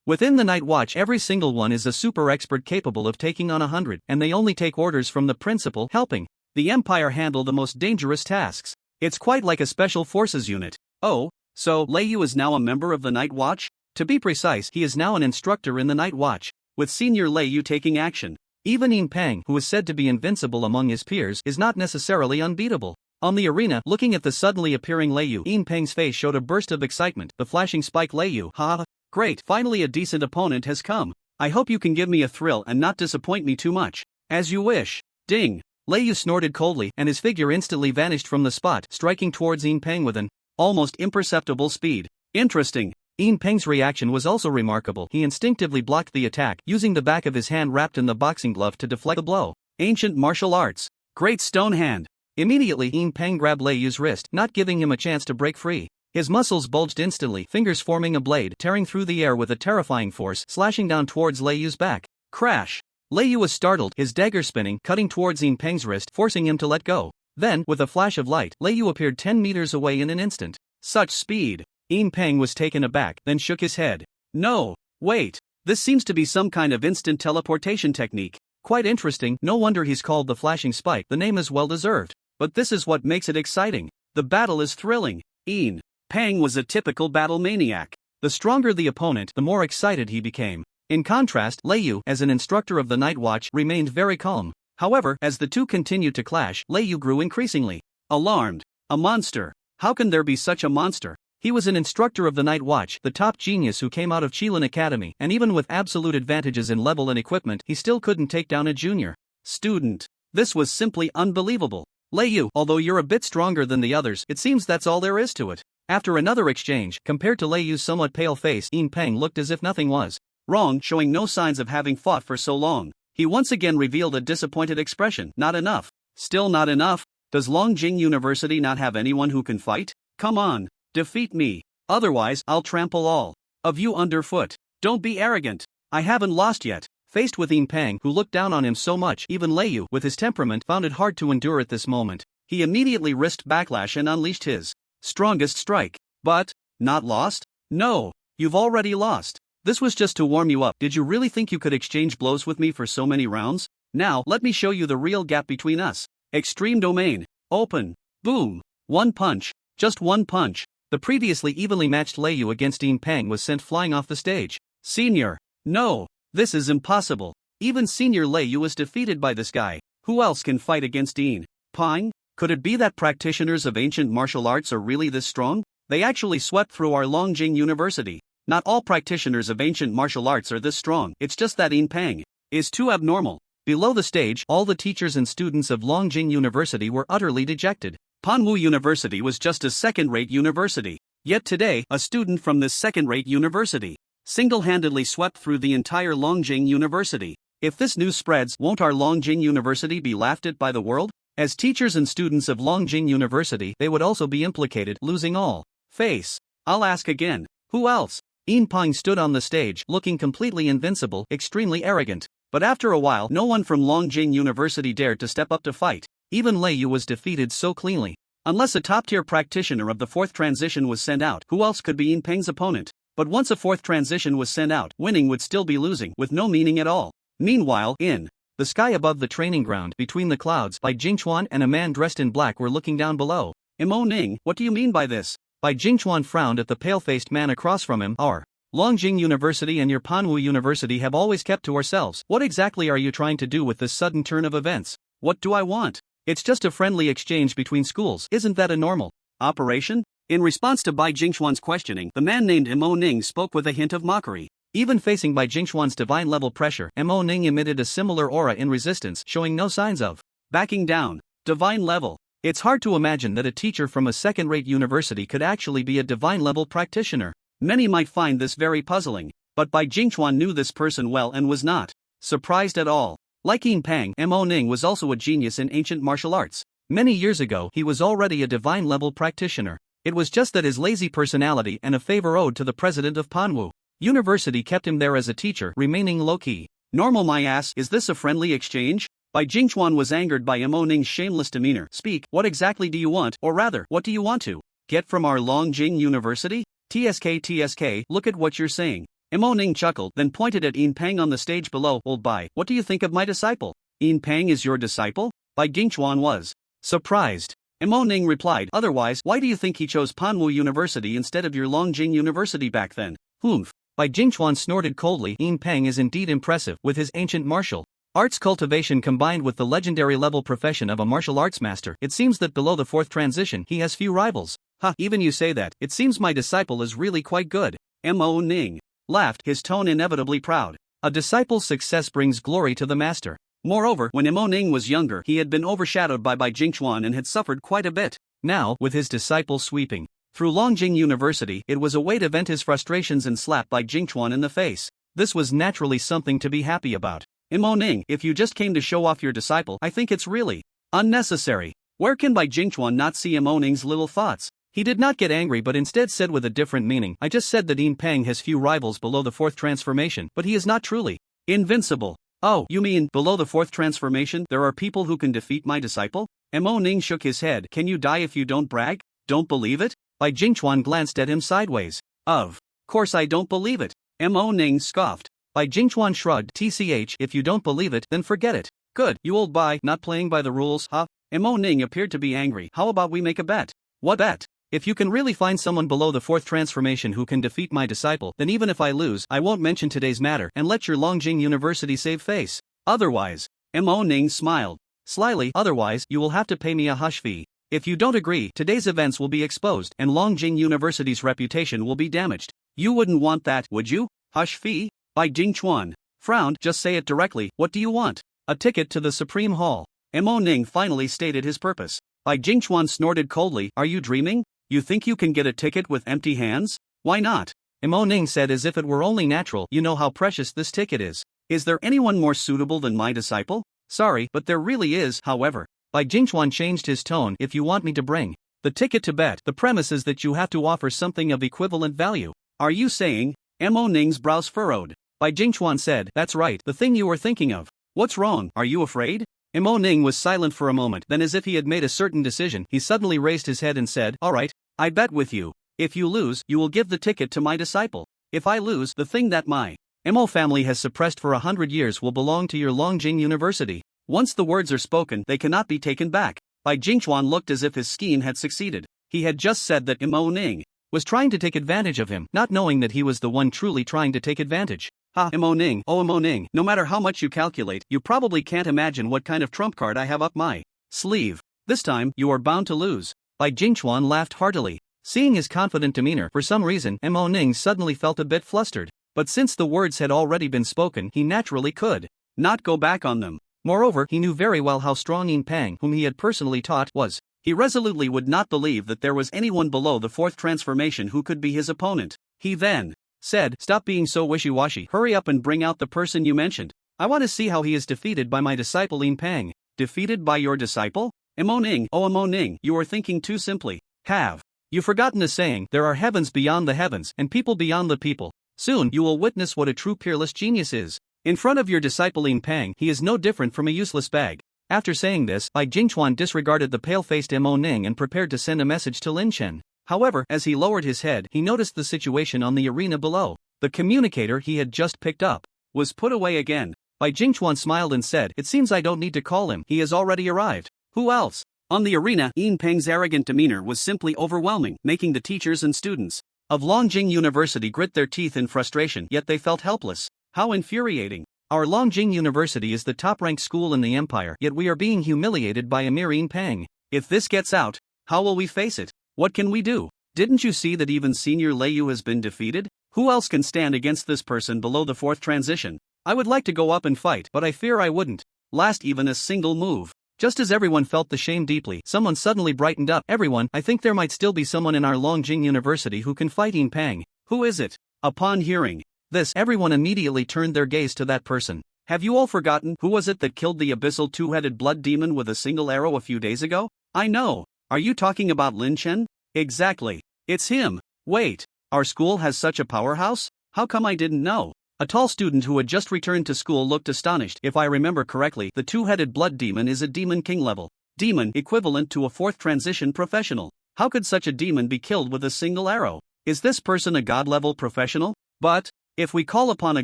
Within the Night Watch, every single one is a super expert capable of taking on 100, and they only take orders from the principal, helping the Empire handle the most dangerous tasks. It's quite like a special forces unit. Oh, so Lei Yu is now a member of the Night Watch? To be precise, he is now an instructor in the Night Watch, with senior Lei Yu taking action. Even Yin Peng, who is said to be invincible among his peers, is not necessarily unbeatable. On the arena, looking at the suddenly appearing Lei Yu, Yin Peng's face showed a burst of excitement. The flashing spike Lei Yu, ha! Great, finally a decent opponent has come. I hope you can give me a thrill and not disappoint me too much. As you wish. Ding! Lei Yu snorted coldly, and his figure instantly vanished from the spot, striking towards Yin Peng with an almost imperceptible speed. Interesting. Yin Peng's reaction was also remarkable. He instinctively blocked the attack, using the back of his hand wrapped in the boxing glove to deflect the blow. Ancient martial arts. Great stone hand. Immediately, Yin Peng grabbed Lei Yu's wrist, not giving him a chance to break free. His muscles bulged instantly, fingers forming a blade, tearing through the air with a terrifying force, slashing down towards Lei Yu's back. Crash! Lei Yu was startled, his dagger spinning, cutting towards Yin Peng's wrist, forcing him to let go. Then, with a flash of light, Lei Yu appeared 10 meters away in an instant. Such speed! Yin Peng was taken aback, then shook his head. No, wait, this seems to be some kind of instant teleportation technique. Quite interesting, no wonder he's called the Flashing Spike, the name is well deserved. But this is what makes it exciting. The battle is thrilling. Yin Peng was a typical battle maniac. The stronger the opponent, the more excited he became. In contrast, Lei Yu, as an instructor of the Night Watch, remained very calm. However, as the two continued to clash, Lei Yu grew increasingly alarmed. A monster. How can there be such a monster? He was an instructor of the Night Watch, the top genius who came out of Qilin Academy, and even with absolute advantages in level and equipment, he still couldn't take down a junior student. This was simply unbelievable. Lei Yu, although you're a bit stronger than the others, it seems that's all there is to it. After another exchange, compared to Lei Yu's somewhat pale face, Yin Peng looked as if nothing was wrong, showing no signs of having fought for so long. He once again revealed a disappointed expression. Not enough. Still not enough? Does Longjing University not have anyone who can fight? Come on, defeat me. Otherwise, I'll trample all of you underfoot. Don't be arrogant. I haven't lost yet. Faced with Yin Peng, who looked down on him so much, even Lei Yu, with his temperament, found it hard to endure at this moment. He immediately risked backlash and unleashed his strongest strike. But, not lost? No, you've already lost. This was just to warm you up. Did you really think you could exchange blows with me for so many rounds? Now, let me show you the real gap between us. Extreme domain. Open. Boom. One punch. Just one punch. The previously evenly matched Lei Yu against Yin Peng was sent flying off the stage. Senior. No. This is impossible. Even Senior Lei Yu was defeated by this guy. Who else can fight against Yin Peng? Could it be that practitioners of ancient martial arts are really this strong? They actually swept through our Longjing University. Not all practitioners of ancient martial arts are this strong, it's just that Yin Peng is too abnormal. Below the stage, all the teachers and students of Longjing University were utterly dejected. Panwu University was just a second-rate university. Yet today, a student from this second-rate university single-handedly swept through the entire Longjing University. If this news spreads, won't our Longjing University be laughed at by the world? As teachers and students of Longjing University, they would also be implicated, losing all face. I'll ask again, who else? Yin Peng stood on the stage, looking completely invincible, extremely arrogant. But after a while, no one from Longjing University dared to step up to fight. Even Lei Yu was defeated so cleanly. Unless a top-tier practitioner of the fourth transition was sent out, who else could be Yin Peng's opponent? But once a fourth transition was sent out, winning would still be losing, with no meaning at all. Meanwhile, in the sky above the training ground, between the clouds, Bai Jingchuan and a man dressed in black were looking down below. Imo Ning, what do you mean by this? Bai Jingchuan frowned at the pale-faced man across from him. Our Longjing University and your Panwu University have always kept to ourselves. What exactly are you trying to do with this sudden turn of events? What do I want? It's just a friendly exchange between schools. Isn't that a normal operation? In response to Bai Jingchuan's questioning, the man named Imo Ning spoke with a hint of mockery. Even facing Bai Jingchuan's divine level pressure, Imo Ning emitted a similar aura in resistance, showing no signs of backing down. Divine level. It's hard to imagine that a teacher from a second-rate university could actually be a divine level practitioner. Many might find this very puzzling, but Bai Jingchuan knew this person well and was not surprised at all. Like Yin Pang, Imo Ning was also a genius in ancient martial arts. Many years ago, he was already a divine level practitioner. It was just that his lazy personality and a favor owed to the president of Panwu University kept him there as a teacher, remaining low-key. Normal my ass, is this a friendly exchange? Bai Jingchuan was angered by Imo Ning's shameless demeanor. Speak, what exactly do you want, or rather, what do you want to get from our Longjing University? TSK, look at what you're saying. Imo Ning chuckled, then pointed at Yin Pang on the stage below. Old Bai, what do you think of my disciple? Yin Pang is your disciple? Bai Jingchuan was surprised. Imo Ning replied, otherwise, why do you think he chose Panwu University instead of your Longjing University back then? Humph. Bai Jingchuan snorted coldly. Yin Pang is indeed impressive, with his ancient martial arts cultivation combined with the legendary level profession of a martial arts master. It seems that below the fourth transition he has few rivals. Ha, even you say that. It seems my disciple is really quite good. Imo Ning laughed, his tone inevitably proud. A disciple's success brings glory to the master. Moreover, when Imo Ning was younger, he had been overshadowed by Bai Jingchuan and had suffered quite a bit. Now, with his disciple sweeping through Longjing University, it was a way to vent his frustrations and slap Bai Jingchuan in the face. This was naturally something to be happy about. Imo Ning, if you just came to show off your disciple, I think it's really unnecessary. Where can Bai Jingchuan not see Imo Ning's little thoughts? He did not get angry but instead said with a different meaning, I just said that Yin Pang has few rivals below the fourth transformation, but he is not truly invincible. Oh, you mean, below the fourth transformation, there are people who can defeat my disciple? Imo Ning shook his head. Can you die if you don't brag? Don't believe it? Bai Jingchuan glanced at him sideways. Of course I don't believe it. Imo Ning scoffed. Bai Jingchuan shrugged. TCH, if you don't believe it, then forget it. Good, you old Bai, not playing by the rules, huh? Imo Ning appeared to be angry. How about we make a bet? What bet? If you can really find someone below the fourth transformation who can defeat my disciple, then even if I lose, I won't mention today's matter and let your Longjing University save face. Otherwise, Imo Ning smiled slyly, otherwise, you will have to pay me a hush fee. If you don't agree, today's events will be exposed and Longjing University's reputation will be damaged. You wouldn't want that, would you? Hush fee? Bai Jingchuan frowned. Just say it directly. What do you want? A ticket to the Supreme Hall. Imo Ning finally stated his purpose. Bai Jingchuan snorted coldly. Are you dreaming? You think you can get a ticket with empty hands? Why not? Imo Ning said as if it were only natural. You know how precious this ticket is. Is there anyone more suitable than my disciple? Sorry, but there really is. However, Bai Jingchuan changed his tone. If you want me to bring the ticket to bet, the premise is that you have to offer something of equivalent value. Are you saying? Imo Ning's brows furrowed. Bai Jingchuan said, that's right, the thing you were thinking of. What's wrong? Are you afraid? Imo Ning was silent for a moment, then as if he had made a certain decision, he suddenly raised his head and said, all right, I bet with you. If you lose, you will give the ticket to my disciple. If I lose, the thing that my Imo family has suppressed for 100 years will belong to your Longjing University. Once the words are spoken, they cannot be taken back. Bai Jingchuan looked as if his scheme had succeeded. He had just said that Imo Ning was trying to take advantage of him, not knowing that he was the one truly trying to take advantage. Ha, Imo Ning, oh Imo Ning, no matter how much you calculate, you probably can't imagine what kind of trump card I have up my sleeve. This time, you are bound to lose. Bai Jingchuan laughed heartily. Seeing his confident demeanor, for some reason, Imo Ning suddenly felt a bit flustered. But since the words had already been spoken, he naturally could not go back on them. Moreover, he knew very well how strong Yin Pang, whom he had personally taught, was. He resolutely would not believe that there was anyone below the fourth transformation who could be his opponent. He then said, stop being so wishy-washy. Hurry up and bring out the person you mentioned. I want to see how he is defeated by my disciple Yin Pang. Defeated by your disciple? Imo Ning, oh Imo Ning, you are thinking too simply. Have you forgotten a saying, there are heavens beyond the heavens and people beyond the people. Soon you will witness what a true peerless genius is. In front of your disciple Yin Pang, he is no different from a useless bag. After saying this, Bai Jingchuan disregarded the pale-faced Imo Ning and prepared to send a message to Lin Chen. However, as he lowered his head, he noticed the situation on the arena below. The communicator he had just picked up was put away again. Bai Jingchuan smiled and said, "It seems I don't need to call him, he has already arrived." Who else? On the arena, Yin Peng's arrogant demeanor was simply overwhelming, making the teachers and students of Longjing University grit their teeth in frustration, yet they felt helpless. How infuriating. Our Longjing University is the top-ranked school in the empire, yet we are being humiliated by a mere Yin Peng. If this gets out, how will we face it? What can we do? Didn't you see that even Senior Lei Yu has been defeated? Who else can stand against this person below the fourth transition? I would like to go up and fight, but I fear I wouldn't last even a single move. Just as everyone felt the shame deeply, someone suddenly brightened up. "Everyone, I think there might still be someone in our Longjing University who can fight Yin Peng." "Who is it?" Upon hearing this, everyone immediately turned their gaze to that person. "Have you all forgotten who was it that killed the abyssal two-headed blood demon with a single arrow a few days ago? I know. Are you talking about Lin Chen? Exactly. It's him. Wait, our school has such a powerhouse? How come I didn't know?" A tall student who had just returned to school looked astonished. "If I remember correctly, the two-headed blood demon is a demon king level demon equivalent to a fourth transition professional. How could such a demon be killed with a single arrow? Is this person a god-level professional? But if we call upon a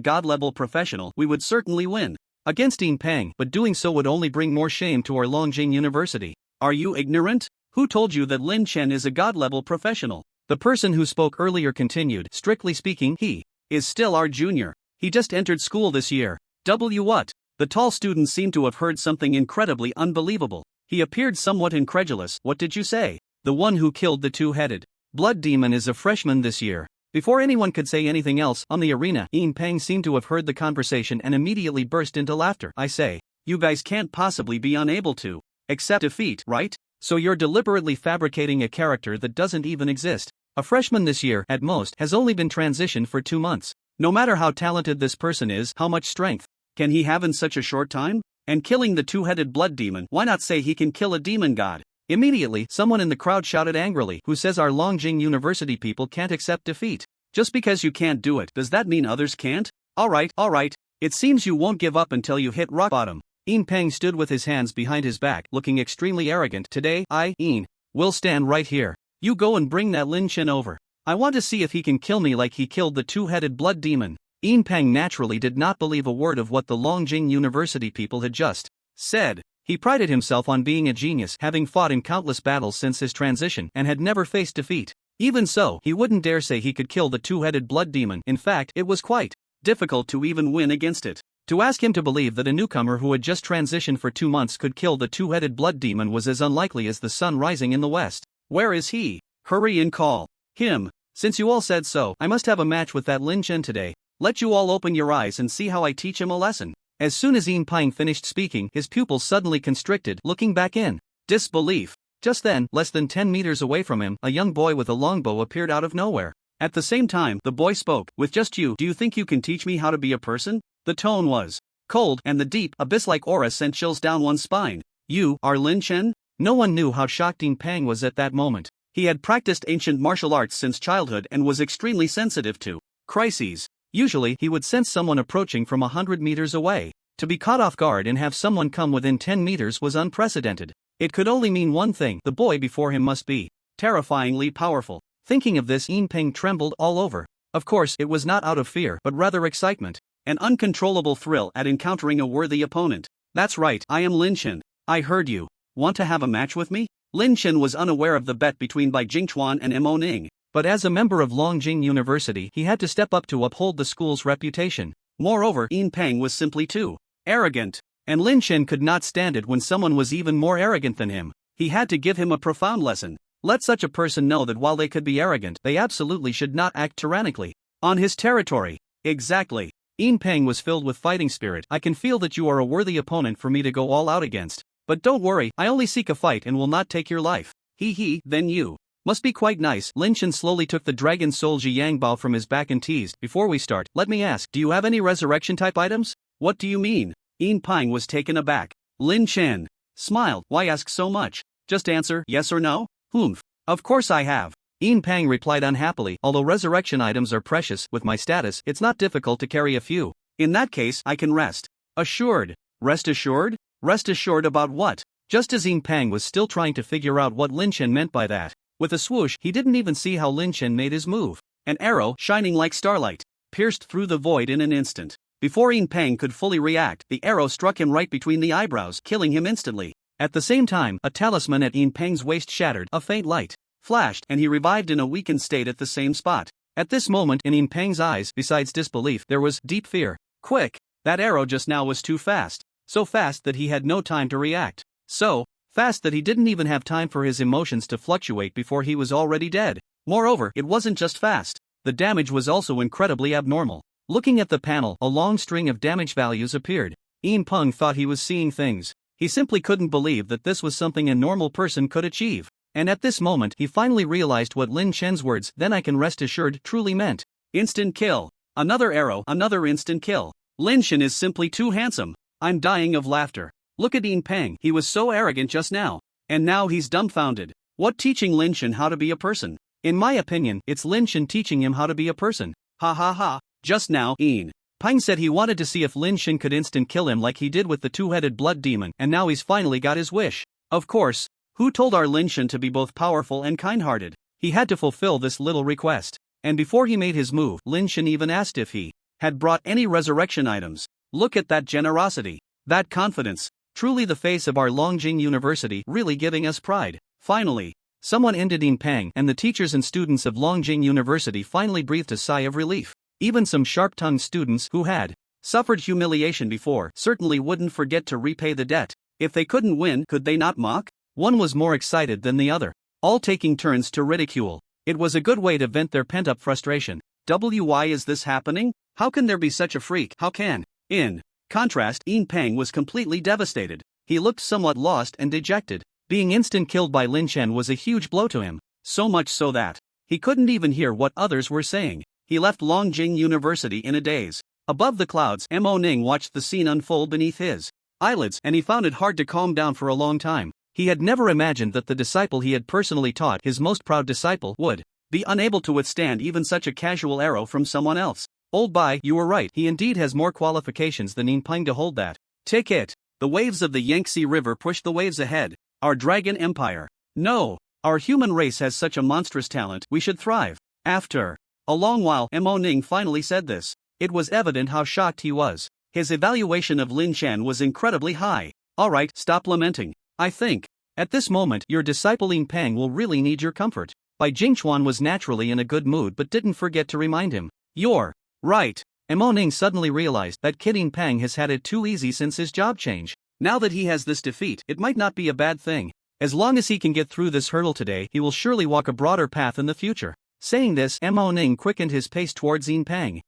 god-level professional, we would certainly win against Yin Peng, but doing so would only bring more shame to our Longjing University. Are you ignorant? Who told you that Lin Chen is a god-level professional?" The person who spoke earlier continued, "Strictly speaking, he is still our junior. He just entered school this year." What? The tall student seemed to have heard something incredibly unbelievable. He appeared somewhat incredulous. "What did you say?" "The one who killed the two-headed blood demon is a freshman this year." Before anyone could say anything else, on the arena, Yin Peng seemed to have heard the conversation and immediately burst into laughter. "I say, you guys can't possibly be unable to accept defeat, right? So you're deliberately fabricating a character that doesn't even exist. A freshman this year, at most, has only been transitioned for 2 months. No matter how talented this person is, how much strength can he have in such a short time? And killing the two-headed blood demon, why not say he can kill a demon god?" Immediately, someone in the crowd shouted angrily, "Who says our Longjing University people can't accept defeat? Just because you can't do it, does that mean others can't? Alright. It seems you won't give up until you hit rock bottom." Yin Peng stood with his hands behind his back, looking extremely arrogant. "Today, Yin, will stand right here. You go and bring that Lin Chen over. I want to see if he can kill me like he killed the two-headed blood demon." Yin Peng naturally did not believe a word of what the Longjing University people had just said. He prided himself on being a genius, having fought in countless battles since his transition, and had never faced defeat. Even so, he wouldn't dare say he could kill the two-headed blood demon. In fact, it was quite difficult to even win against it. To ask him to believe that a newcomer who had just transitioned for 2 months could kill the two-headed blood demon was as unlikely as the sun rising in the west. "Where is he? Hurry and call him. Since you all said so, I must have a match with that Lin Chen today. Let you all open your eyes and see how I teach him a lesson." As soon as Yin Peng finished speaking, his pupils suddenly constricted, looking back in disbelief. Just then, less than 10 meters away from him, a young boy with a longbow appeared out of nowhere. At the same time, the boy spoke. "With just you, do you think you can teach me how to be a person?" The tone was cold, and the deep, abyss-like aura sent chills down one's spine. "You are Lin Chen?" No one knew how shocked Yin Peng was at that moment. He had practiced ancient martial arts since childhood and was extremely sensitive to crises. Usually, he would sense someone approaching from 100 meters away. To be caught off guard and have someone come within 10 meters was unprecedented. It could only mean one thing: the boy before him must be terrifyingly powerful. Thinking of this, Yin Peng trembled all over. Of course, it was not out of fear, but rather excitement. An uncontrollable thrill at encountering a worthy opponent. "That's right, I am Lin Chen. I heard you. Want to have a match with me?" Lin Chen was unaware of the bet between Bai Jingchuan and Mo Ning. But as a member of Longjing University, he had to step up to uphold the school's reputation. Moreover, Yin Peng was simply too arrogant. And Lin Chen could not stand it when someone was even more arrogant than him. He had to give him a profound lesson. Let such a person know that while they could be arrogant, they absolutely should not act tyrannically on his territory. Exactly. Yin Peng was filled with fighting spirit. "I can feel that you are a worthy opponent for me to go all out against. But don't worry, I only seek a fight and will not take your life." Then you must be quite nice." Lin Chen slowly took the Dragon Soul Zhiyang Bao from his back and teased, "Before we start, let me ask, do you have any resurrection-type items?" "What do you mean?" Yin Peng was taken aback. Lin Chen smiled. "Why ask so much? Just answer, yes or no." "Humph. Of course I have." Yin Peng replied unhappily. "Although resurrection items are precious, with my status, it's not difficult to carry a few. In that case, I can rest assured." "Rest assured? Rest assured about what?" Just as Yin Peng was still trying to figure out what Lin Chen meant by that, With a swoosh, he didn't even see how Lin Chen made his move. An arrow, shining like starlight, pierced through the void in an instant. Before Yin Peng could fully react, the arrow struck him right between the eyebrows, killing him instantly. At the same time, a talisman at Yin Peng's waist shattered, a faint light flashed, and he revived in a weakened state at the same spot. At this moment, in Yin Peng's eyes, besides disbelief, there was deep fear. Quick! That arrow just now was too fast. So fast that he had no time to react. So fast that he didn't even have time for his emotions to fluctuate before he was already dead. Moreover, it wasn't just fast. The damage was also incredibly abnormal. Looking at the panel, a long string of damage values appeared. Yin Peng thought he was seeing things. He simply couldn't believe that this was something a normal person could achieve. And at this moment, he finally realized what Lin Chen's words, "Then I can rest assured," truly meant. Instant kill. Another arrow, another instant kill. Lin Chen is simply too handsome. I'm dying of laughter. Look at Yin Peng, he was so arrogant just now. And now he's dumbfounded. What teaching Lin Chen how to be a person? In my opinion, it's Lin Chen teaching him how to be a person. Ha ha ha. Just now, Yin Peng said he wanted to see if Lin Chen could instant kill him like he did with the two-headed blood demon, and now he's finally got his wish. Of course, who told our Lin Chen to be both powerful and kind-hearted? He had to fulfill this little request. And before he made his move, Lin Chen even asked if he had brought any resurrection items. Look at that generosity, that confidence, truly the face of our Longjing University, really giving us pride. Finally, someone ended Yin Peng, and the teachers and students of Longjing University finally breathed a sigh of relief. Even some sharp-tongued students who had suffered humiliation before certainly wouldn't forget to repay the debt. If they couldn't win, could they not mock? One was more excited than the other, all taking turns to ridicule. It was a good way to vent their pent-up frustration. Why is this happening? How can there be such a freak? How can? In contrast, Yin Peng was completely devastated. He looked somewhat lost and dejected. Being instant killed by Lin Chen was a huge blow to him, so much so that he couldn't even hear what others were saying. He left Longjing University in a daze. Above the clouds, Mo Ning watched the scene unfold beneath his eyelids, and he found it hard to calm down for a long time. He had never imagined that the disciple he had personally taught, his most proud disciple, would be unable to withstand even such a casual arrow from someone else. Old Bai, you were right, he indeed has more qualifications than Yin Peng to hold that. Take it. The waves of the Yangtze River push the waves ahead. Our dragon empire. No, our human race has such a monstrous talent, we should thrive. After a long while, Mo Ning finally said this. It was evident how shocked he was. His evaluation of Lin Chen was incredibly high. Alright, stop lamenting. I think, at this moment, your disciple Yin Peng will really need your comfort. Bai Jingchuan was naturally in a good mood but didn't forget to remind him. You're right. Mo Ning suddenly realized that Kid Yin Peng has had it too easy since his job change. Now that he has this defeat, it might not be a bad thing. As long as he can get through this hurdle today, he will surely walk a broader path in the future. Saying this, Mo Ning quickened his pace towards Yin Peng.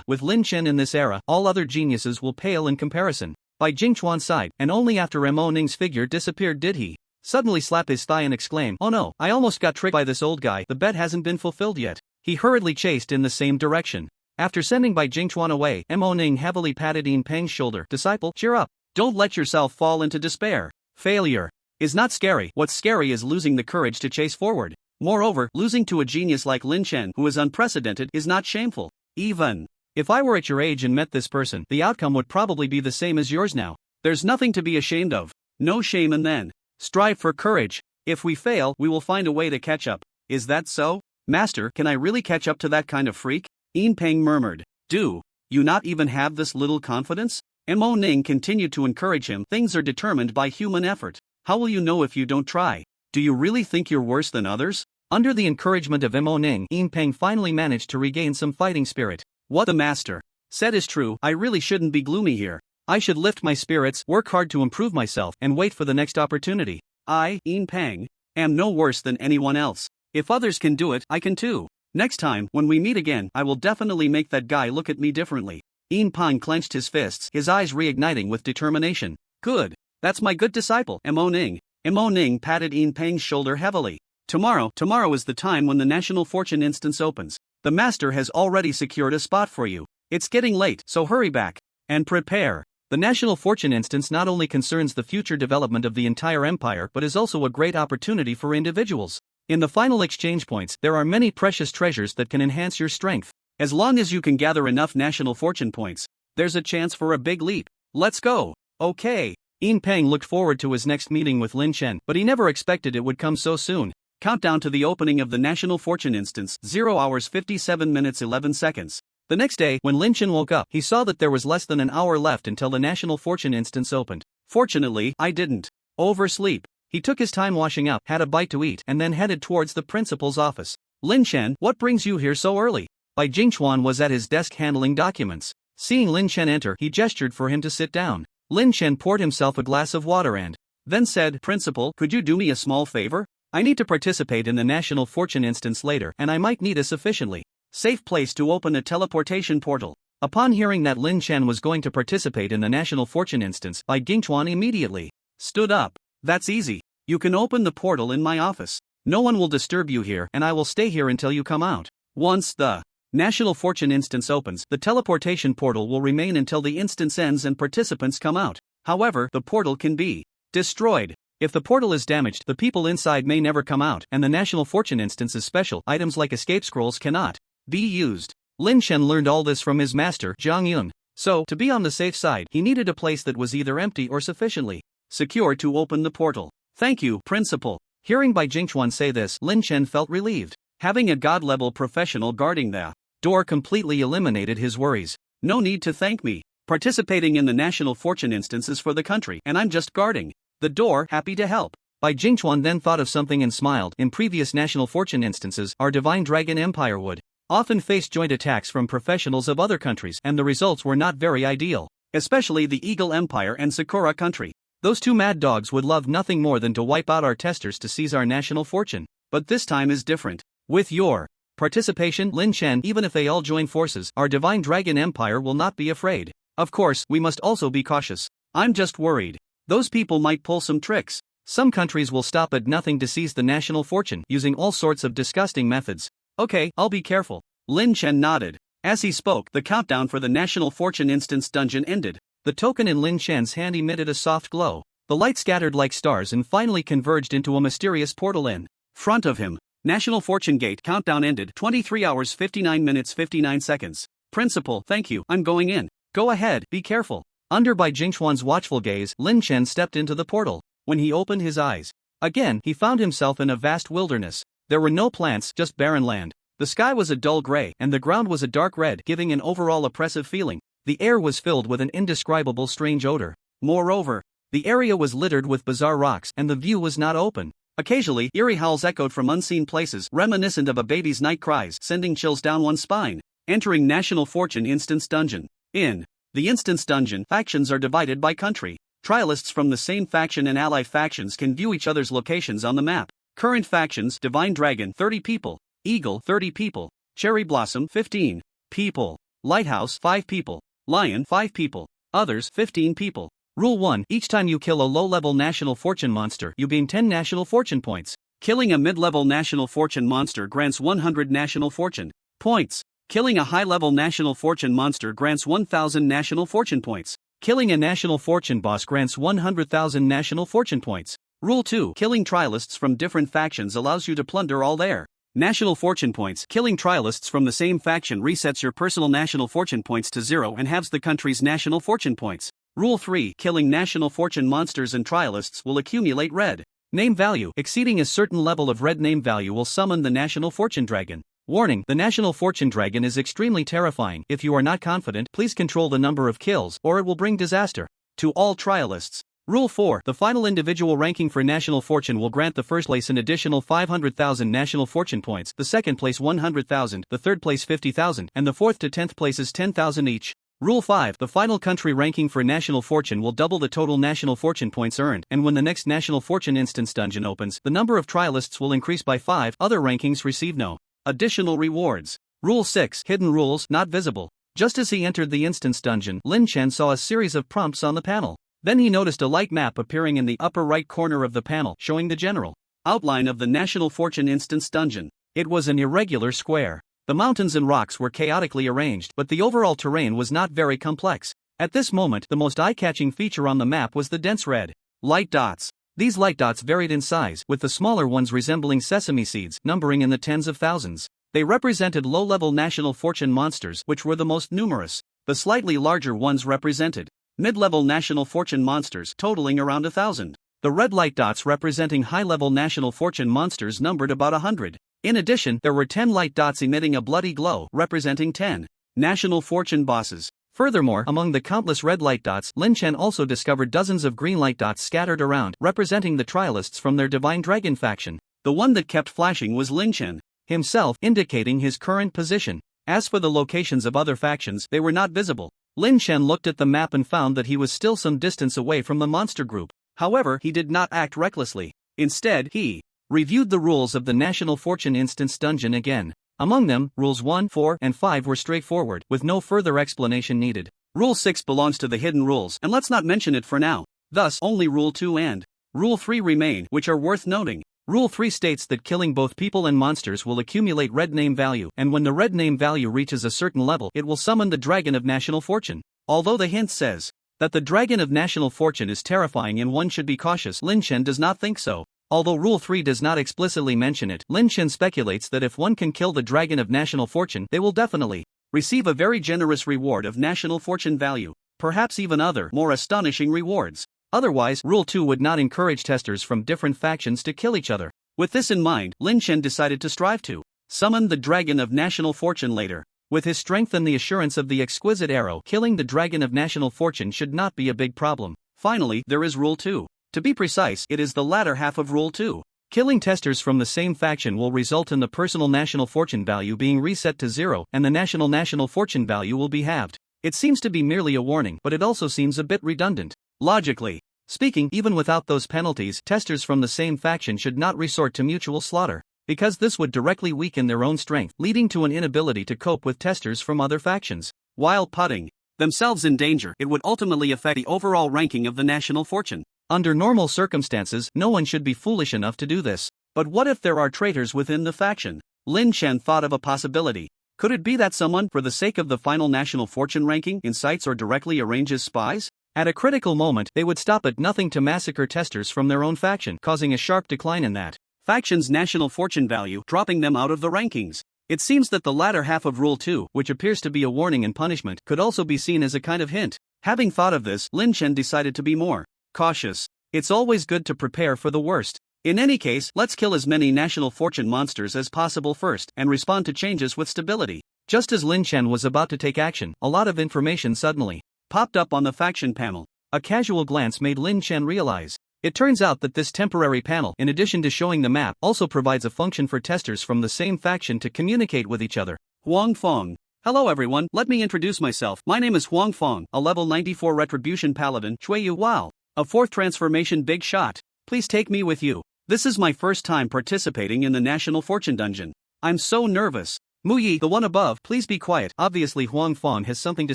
With Lin Chen in this era, all other geniuses will pale in comparison. Bai Jingchuan sighed, and only after Mo Ning's figure disappeared did he suddenly slap his thigh and exclaim, "Oh no, I almost got tricked by this old guy, the bet hasn't been fulfilled yet." He hurriedly chased in the same direction. After sending Bai Jingchuan away, Mo Ning heavily patted Yin Peng's shoulder. Disciple, cheer up. Don't let yourself fall into despair. Failure is not scary. What's scary is losing the courage to chase forward. Moreover, losing to a genius like Lin Chen, who is unprecedented, is not shameful. Even if I were at your age and met this person, the outcome would probably be the same as yours now. There's nothing to be ashamed of. No shame, and then strive for courage. If we fail, we will find a way to catch up. Is that so? Master, can I really catch up to that kind of freak? Yin Peng murmured. Do you not even have this little confidence? Mo Ning continued to encourage him. Things are determined by human effort. How will you know if you don't try? Do you really think you're worse than others? Under the encouragement of Mo Ning, Yin Peng finally managed to regain some fighting spirit. What the master said is true. I really shouldn't be gloomy here. I should lift my spirits, work hard to improve myself, and wait for the next opportunity. I, Yin Peng, am no worse than anyone else. If others can do it, I can too. Next time, when we meet again, I will definitely make that guy look at me differently. Yin Peng clenched his fists, his eyes reigniting with determination. Good. That's my good disciple, Mo Ning. Mo Ning patted Yin Peng's shoulder heavily. Tomorrow is the time when the National Fortune instance opens. The master has already secured a spot for you. It's getting late, so hurry back and prepare. The National Fortune instance not only concerns the future development of the entire empire but is also a great opportunity for individuals. In the final exchange points, there are many precious treasures that can enhance your strength. As long as you can gather enough National Fortune points, there's a chance for a big leap. Let's go. Okay. Yin Peng looked forward to his next meeting with Lin Chen, but he never expected it would come so soon. Countdown to the opening of the National Fortune instance, 0 hours 57 minutes 11 seconds. The next day, when Lin Chen woke up, he saw that there was less than an hour left until the National Fortune instance opened. Fortunately, I didn't oversleep. He took his time washing up, had a bite to eat, and then headed towards the principal's office. Lin Chen, what brings you here so early? Bai Jingchuan was at his desk handling documents. Seeing Lin Chen enter, he gestured for him to sit down. Lin Chen poured himself a glass of water and then said, Principal, could you do me a small favor? I need to participate in the National Fortune instance later, and I might need a sufficiently safe place to open a teleportation portal. Upon hearing that Lin Chen was going to participate in the National Fortune instance, Bai Jingchuan immediately stood up. That's easy. You can open the portal in my office. No one will disturb you here, and I will stay here until you come out. Once the National Fortune instance opens, the teleportation portal will remain until the instance ends and participants come out. However, the portal can be destroyed. If the portal is damaged, the people inside may never come out, and the National Fortune instance's special items like escape scrolls cannot be used. Lin Chen learned all this from his master, Zhang Yun. So, to be on the safe side, he needed a place that was either empty or sufficiently secure to open the portal. Thank you, Principal. Hearing Bai Jingchuan say this, Lin Chen felt relieved. Having a god-level professional guarding the door completely eliminated his worries. No need to thank me. Participating in the National Fortune instance is for the country, and I'm just guarding the door, happy to help. Bai Jingchuan then thought of something and smiled. In previous National Fortune instances, our Divine Dragon Empire would often face joint attacks from professionals of other countries, and the results were not very ideal, especially the Eagle Empire and Sakura country. Those two mad dogs would love nothing more than to wipe out our testers to seize our national fortune. But this time is different. With your participation, Lin Chen, even if they all join forces, our Divine Dragon Empire will not be afraid. Of course, we must also be cautious. I'm just worried. Those people might pull some tricks. Some countries will stop at nothing to seize the national fortune, using all sorts of disgusting methods. Okay, I'll be careful. Lin Chen nodded. As he spoke, the countdown for the National Fortune Instance dungeon ended. The token in Lin Chen's hand emitted a soft glow. The light scattered like stars and finally converged into a mysterious portal in front of him. National Fortune Gate countdown ended, 23 hours 59 minutes 59 seconds. Principal, thank you, I'm going in. Go ahead, be careful. Under Bai Jingchuan's watchful gaze, Lin Chen stepped into the portal. When he opened his eyes again, he found himself in a vast wilderness. There were no plants, just barren land. The sky was a dull gray, and the ground was a dark red, giving an overall oppressive feeling. The air was filled with an indescribable strange odor. Moreover, the area was littered with bizarre rocks, and the view was not open. Occasionally, eerie howls echoed from unseen places, reminiscent of a baby's night cries, sending chills down one's spine. Entering National Fortune Instance Dungeon. In the Instance Dungeon, factions are divided by country. Trialists from the same faction and ally factions can view each other's locations on the map. Current factions: Divine Dragon 30 people, Eagle 30 people, Cherry Blossom 15 people, Lighthouse 5 people, Lion 5 people, Others 15 people. Rule 1: each time you kill a low-level National Fortune monster, you gain 10 National Fortune points. Killing a mid-level National Fortune monster grants 100 National Fortune points. Killing a high-level National Fortune monster grants 1,000 National Fortune points. Killing a National Fortune boss grants 100,000 National Fortune points. Rule 2: killing trialists from different factions allows you to plunder all their National Fortune points. Killing trialists from the same faction resets your personal National Fortune points to 0 and halves the country's National Fortune points. Rule 3: killing National Fortune monsters and trialists will accumulate red name value. Exceeding a certain level of red name value will summon the National Fortune Dragon. Warning: the National Fortune Dragon is extremely terrifying. If you are not confident, please control the number of kills, or it will bring disaster to all trialists. Rule 4: the final individual ranking for National Fortune will grant the first place an additional 500,000 National Fortune points, the second place 100,000, the third place 50,000, and the fourth to 10th places 10,000 each. Rule 5: the final country ranking for National Fortune will double the total National Fortune points earned, and when the next National Fortune Instance Dungeon opens, the number of trialists will increase by 5. Other rankings receive no additional rewards. Rule 6: hidden rules not visible. Just as he entered the Instance Dungeon, Lin Chen saw a series of prompts on the panel. Then he noticed a light map appearing in the upper right corner of the panel, showing the general outline of the National Fortune Instance Dungeon. It was an irregular square. The mountains and rocks were chaotically arranged, but the overall terrain was not very complex. At this moment, the most eye-catching feature on the map was the dense red light dots. These light dots varied in size, with the smaller ones resembling sesame seeds, numbering in the tens of thousands. They represented low-level National Fortune monsters, which were the most numerous. The slightly larger ones represented mid-level National Fortune monsters, totaling around 1,000. The red light dots representing high-level national fortune monsters numbered about 100. In addition, there were 10 light dots emitting a bloody glow, representing 10 national fortune bosses. Furthermore, among the countless red light dots, Lin Chen also discovered dozens of green light dots scattered around, representing the trialists from their Divine Dragon faction. The one that kept flashing was Lin Chen himself, indicating his current position. As for the locations of other factions, they were not visible. Lin Chen looked at the map and found that he was still some distance away from the monster group. However, he did not act recklessly. Instead, he reviewed the rules of the National Fortune Instance Dungeon again. Among them, Rules 1, 4, and 5 were straightforward, with no further explanation needed. Rule 6 belongs to the hidden rules, and let's not mention it for now. Thus, only Rule 2 and Rule 3 remain, which are worth noting. Rule 3 states that killing both people and monsters will accumulate red name value, and when the red name value reaches a certain level, it will summon the Dragon of National Fortune. Although the hint says that the Dragon of National Fortune is terrifying and one should be cautious, Lin Chen does not think so. Although Rule 3 does not explicitly mention it, Lin Chen speculates that if one can kill the Dragon of National Fortune, they will definitely receive a very generous reward of national fortune value, perhaps even other, more astonishing rewards. Otherwise, Rule 2 would not encourage testers from different factions to kill each other. With this in mind, Lin Chen decided to strive to summon the Dragon of National Fortune later. With his strength and the assurance of the exquisite arrow, killing the Dragon of National Fortune should not be a big problem. Finally, there is Rule 2. To be precise, it is the latter half of Rule 2. Killing testers from the same faction will result in the personal national fortune value being reset to 0, and the national fortune value will be halved. It seems to be merely a warning, but it also seems a bit redundant. Logically speaking, even without those penalties, testers from the same faction should not resort to mutual slaughter, because this would directly weaken their own strength, leading to an inability to cope with testers from other factions. While putting themselves in danger, it would ultimately affect the overall ranking of the national fortune. Under normal circumstances, no one should be foolish enough to do this. But what if there are traitors within the faction? Lin Chen thought of a possibility. Could it be that someone, for the sake of the final national fortune ranking, incites or directly arranges spies? At a critical moment, they would stop at nothing to massacre testers from their own faction, causing a sharp decline in that faction's national fortune value, dropping them out of the rankings. It seems that the latter half of Rule 2, which appears to be a warning and punishment, could also be seen as a kind of hint. Having thought of this, Lin Chen decided to be more cautious. It's always good to prepare for the worst. In any case, let's kill as many national fortune monsters as possible first, and respond to changes with stability. Just as Lin Chen was about to take action, a lot of information suddenly popped up on the faction panel. A casual glance made Lin Chen realize. It turns out that this temporary panel, in addition to showing the map, also provides a function for testers from the same faction to communicate with each other. Huang Fong. Hello everyone, let me introduce myself. My name is Huang Fong, a level 94 Retribution Paladin, Chuiyu Wow. A 4th transformation big shot. Please take me with you. This is my first time participating in the National Fortune Dungeon. I'm so nervous. Muyi, the one above, please be quiet. Obviously Huang Fong has something to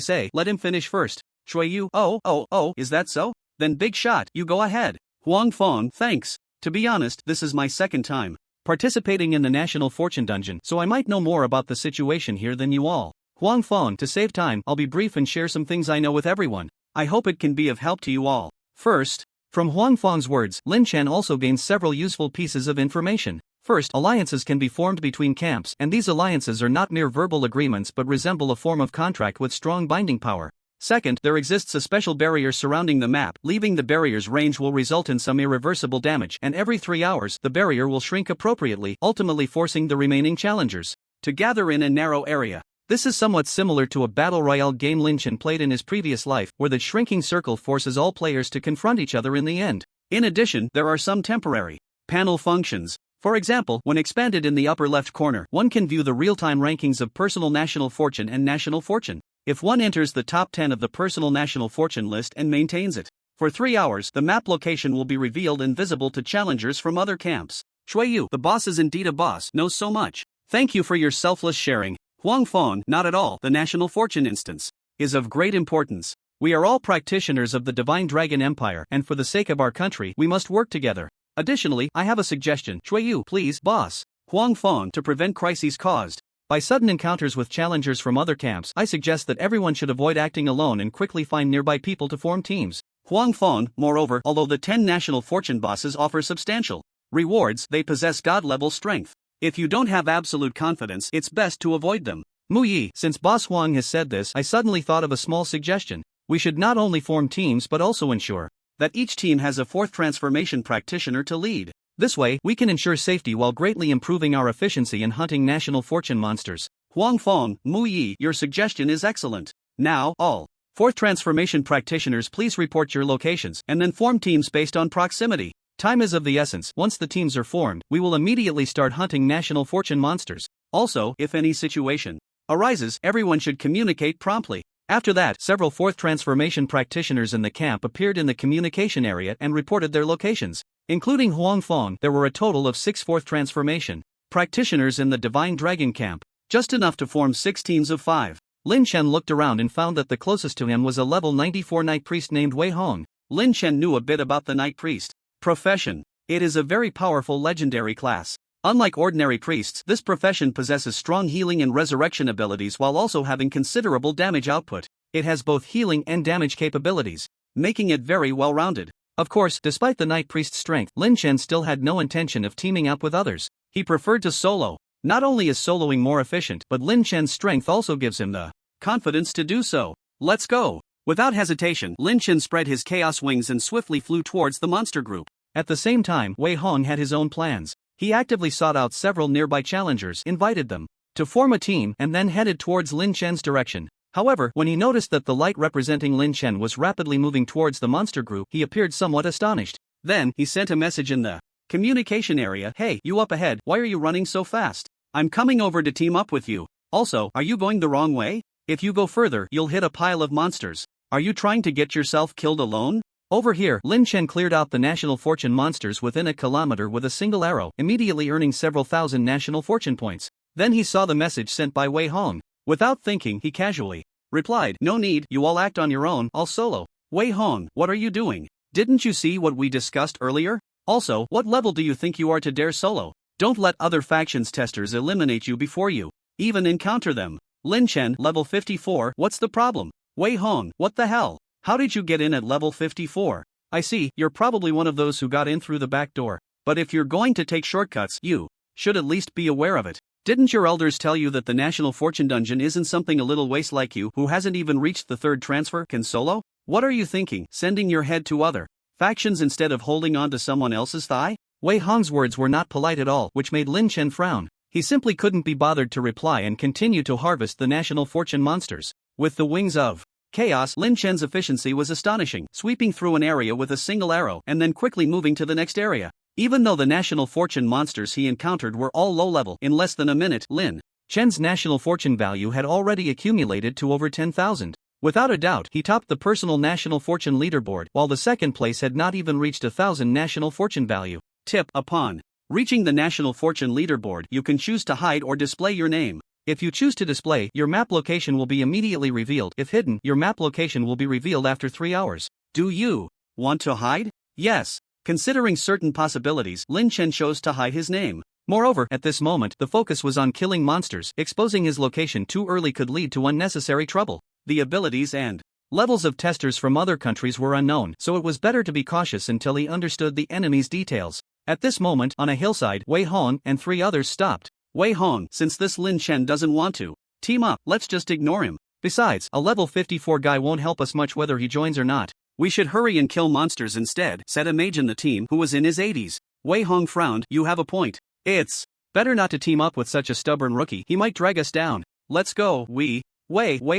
say. Let him finish first. Chuiyu, oh, is that so? Then big shot, you go ahead. Huang Fong, thanks. To be honest, this is my second time participating in the National Fortune Dungeon, so I might know more about the situation here than you all. Huang Fong, to save time, I'll be brief and share some things I know with everyone. I hope it can be of help to you all. First, from Huang Fong's words, Lin Chen also gains several useful pieces of information. First, alliances can be formed between camps, and these alliances are not mere verbal agreements but resemble a form of contract with strong binding power. Second, there exists a special barrier surrounding the map. Leaving the barrier's range will result in some irreversible damage, and every 3 hours, the barrier will shrink appropriately, ultimately forcing the remaining challengers to gather in a narrow area. This is somewhat similar to a battle royale game Lin Chen played in his previous life, where the shrinking circle forces all players to confront each other in the end. In addition, there are some temporary panel functions. For example, when expanded in the upper left corner, one can view the real-time rankings of personal national fortune and national fortune. If one enters the top 10 of the personal national fortune list and maintains it for 3 hours, the map location will be revealed and visible to challengers from other camps. Chuiyu, the boss is indeed a boss, knows so much. Thank you for your selfless sharing. Huang Fong, not at all. The national fortune instance is of great importance. We are all practitioners of the Divine Dragon Empire, and for the sake of our country, we must work together. Additionally, I have a suggestion. Chuiyu, please, boss. Huang Fong, to prevent crises caused by sudden encounters with challengers from other camps, I suggest that everyone should avoid acting alone and quickly find nearby people to form teams. Huang Fong, moreover, although the 10 national fortune bosses offer substantial rewards, they possess god-level strength. If you don't have absolute confidence, it's best to avoid them. Muyi, since Boss Huang has said this, I suddenly thought of a small suggestion. We should not only form teams but also ensure that each team has a fourth transformation practitioner to lead. This way, we can ensure safety while greatly improving our efficiency in hunting national fortune monsters. Huang Feng, Mu Yi, your suggestion is excellent. Now, all fourth transformation practitioners, please report your locations and then form teams based on proximity. Time is of the essence. Once the teams are formed, we will immediately start hunting national fortune monsters. Also, if any situation arises, everyone should communicate promptly. After that, several fourth transformation practitioners in the camp appeared in the communication area and reported their locations. Including Huang Feng, there were a total of 6 fourth transformation practitioners in the Divine Dragon camp, just enough to form 6 teams of 5. Lin Chen looked around and found that the closest to him was a level 94 Night Priest named Wei Hong. Lin Chen knew a bit about the Night Priest profession. It is a very powerful legendary class. Unlike ordinary priests, this profession possesses strong healing and resurrection abilities while also having considerable damage output. It has both healing and damage capabilities, making it very well-rounded. Of course, despite the Night Priest's strength, Lin Chen still had no intention of teaming up with others. He preferred to solo. Not only is soloing more efficient, but Lin Chen's strength also gives him the confidence to do so. Let's go. Without hesitation, Lin Chen spread his chaos wings and swiftly flew towards the monster group. At the same time, Wei Hong had his own plans. He actively sought out several nearby challengers, invited them to form a team, and then headed towards Lin Chen's direction. However, when he noticed that the light representing Lin Chen was rapidly moving towards the monster group, he appeared somewhat astonished. Then, he sent a message in the communication area. Hey, you up ahead, why are you running so fast? I'm coming over to team up with you. Also, are you going the wrong way? If you go further, you'll hit a pile of monsters. Are you trying to get yourself killed alone? Over here, Lin Chen cleared out the national fortune monsters within a kilometer with a single arrow, immediately earning several thousand national fortune points. Then he saw the message sent by Wei Hong. Without thinking, he casually replied, "No need, you all act on your own, I'll solo." Wei Hong, what are you doing? Didn't you see what we discussed earlier? Also, what level do you think you are to dare solo? Don't let other factions testers eliminate you before you even encounter them. Lin Chen, level 54, what's the problem? Wei Hong, what the hell? How did you get in at level 54? I see, you're probably one of those who got in through the back door. But if you're going to take shortcuts, you should at least be aware of it. Didn't your elders tell you that the National Fortune Dungeon isn't something a little waste like you, who hasn't even reached the 3rd transfer, can solo? What are you thinking, sending your head to other factions instead of holding on to someone else's thigh? Wei Hong's words were not polite at all, which made Lin Chen frown. He simply couldn't be bothered to reply and continue to harvest the National Fortune monsters. With the wings of chaos, Lin Chen's efficiency was astonishing, sweeping through an area with a single arrow and then quickly moving to the next area. Even though the National Fortune monsters he encountered were all low-level, in less than a minute, Lin Chen's National Fortune value had already accumulated to over 10,000. Without a doubt, he topped the personal National Fortune leaderboard, while the second place had not even reached 1,000 National Fortune value. Tip: upon reaching the National Fortune leaderboard, you can choose to hide or display your name. If you choose to display, your map location will be immediately revealed. If hidden, your map location will be revealed after 3 hours. Do you want to hide? Yes. Considering certain possibilities, Lin Chen chose to hide his name. Moreover, at this moment, the focus was on killing monsters. Exposing his location too early could lead to unnecessary trouble. The abilities and levels of testers from other countries were unknown, so it was better to be cautious until he understood the enemy's details. At this moment, on a hillside, Wei Hong and 3 others stopped. Wei Hong, since this Lin Chen doesn't want to team up, let's just ignore him. Besides, a level 54 guy won't help us much whether he joins or not. We should hurry and kill monsters instead, said a mage in the team who was in his 80s. Wei Hong frowned. You have a point. It's better not to team up with such a stubborn rookie. He might drag us down. Let's go, Wei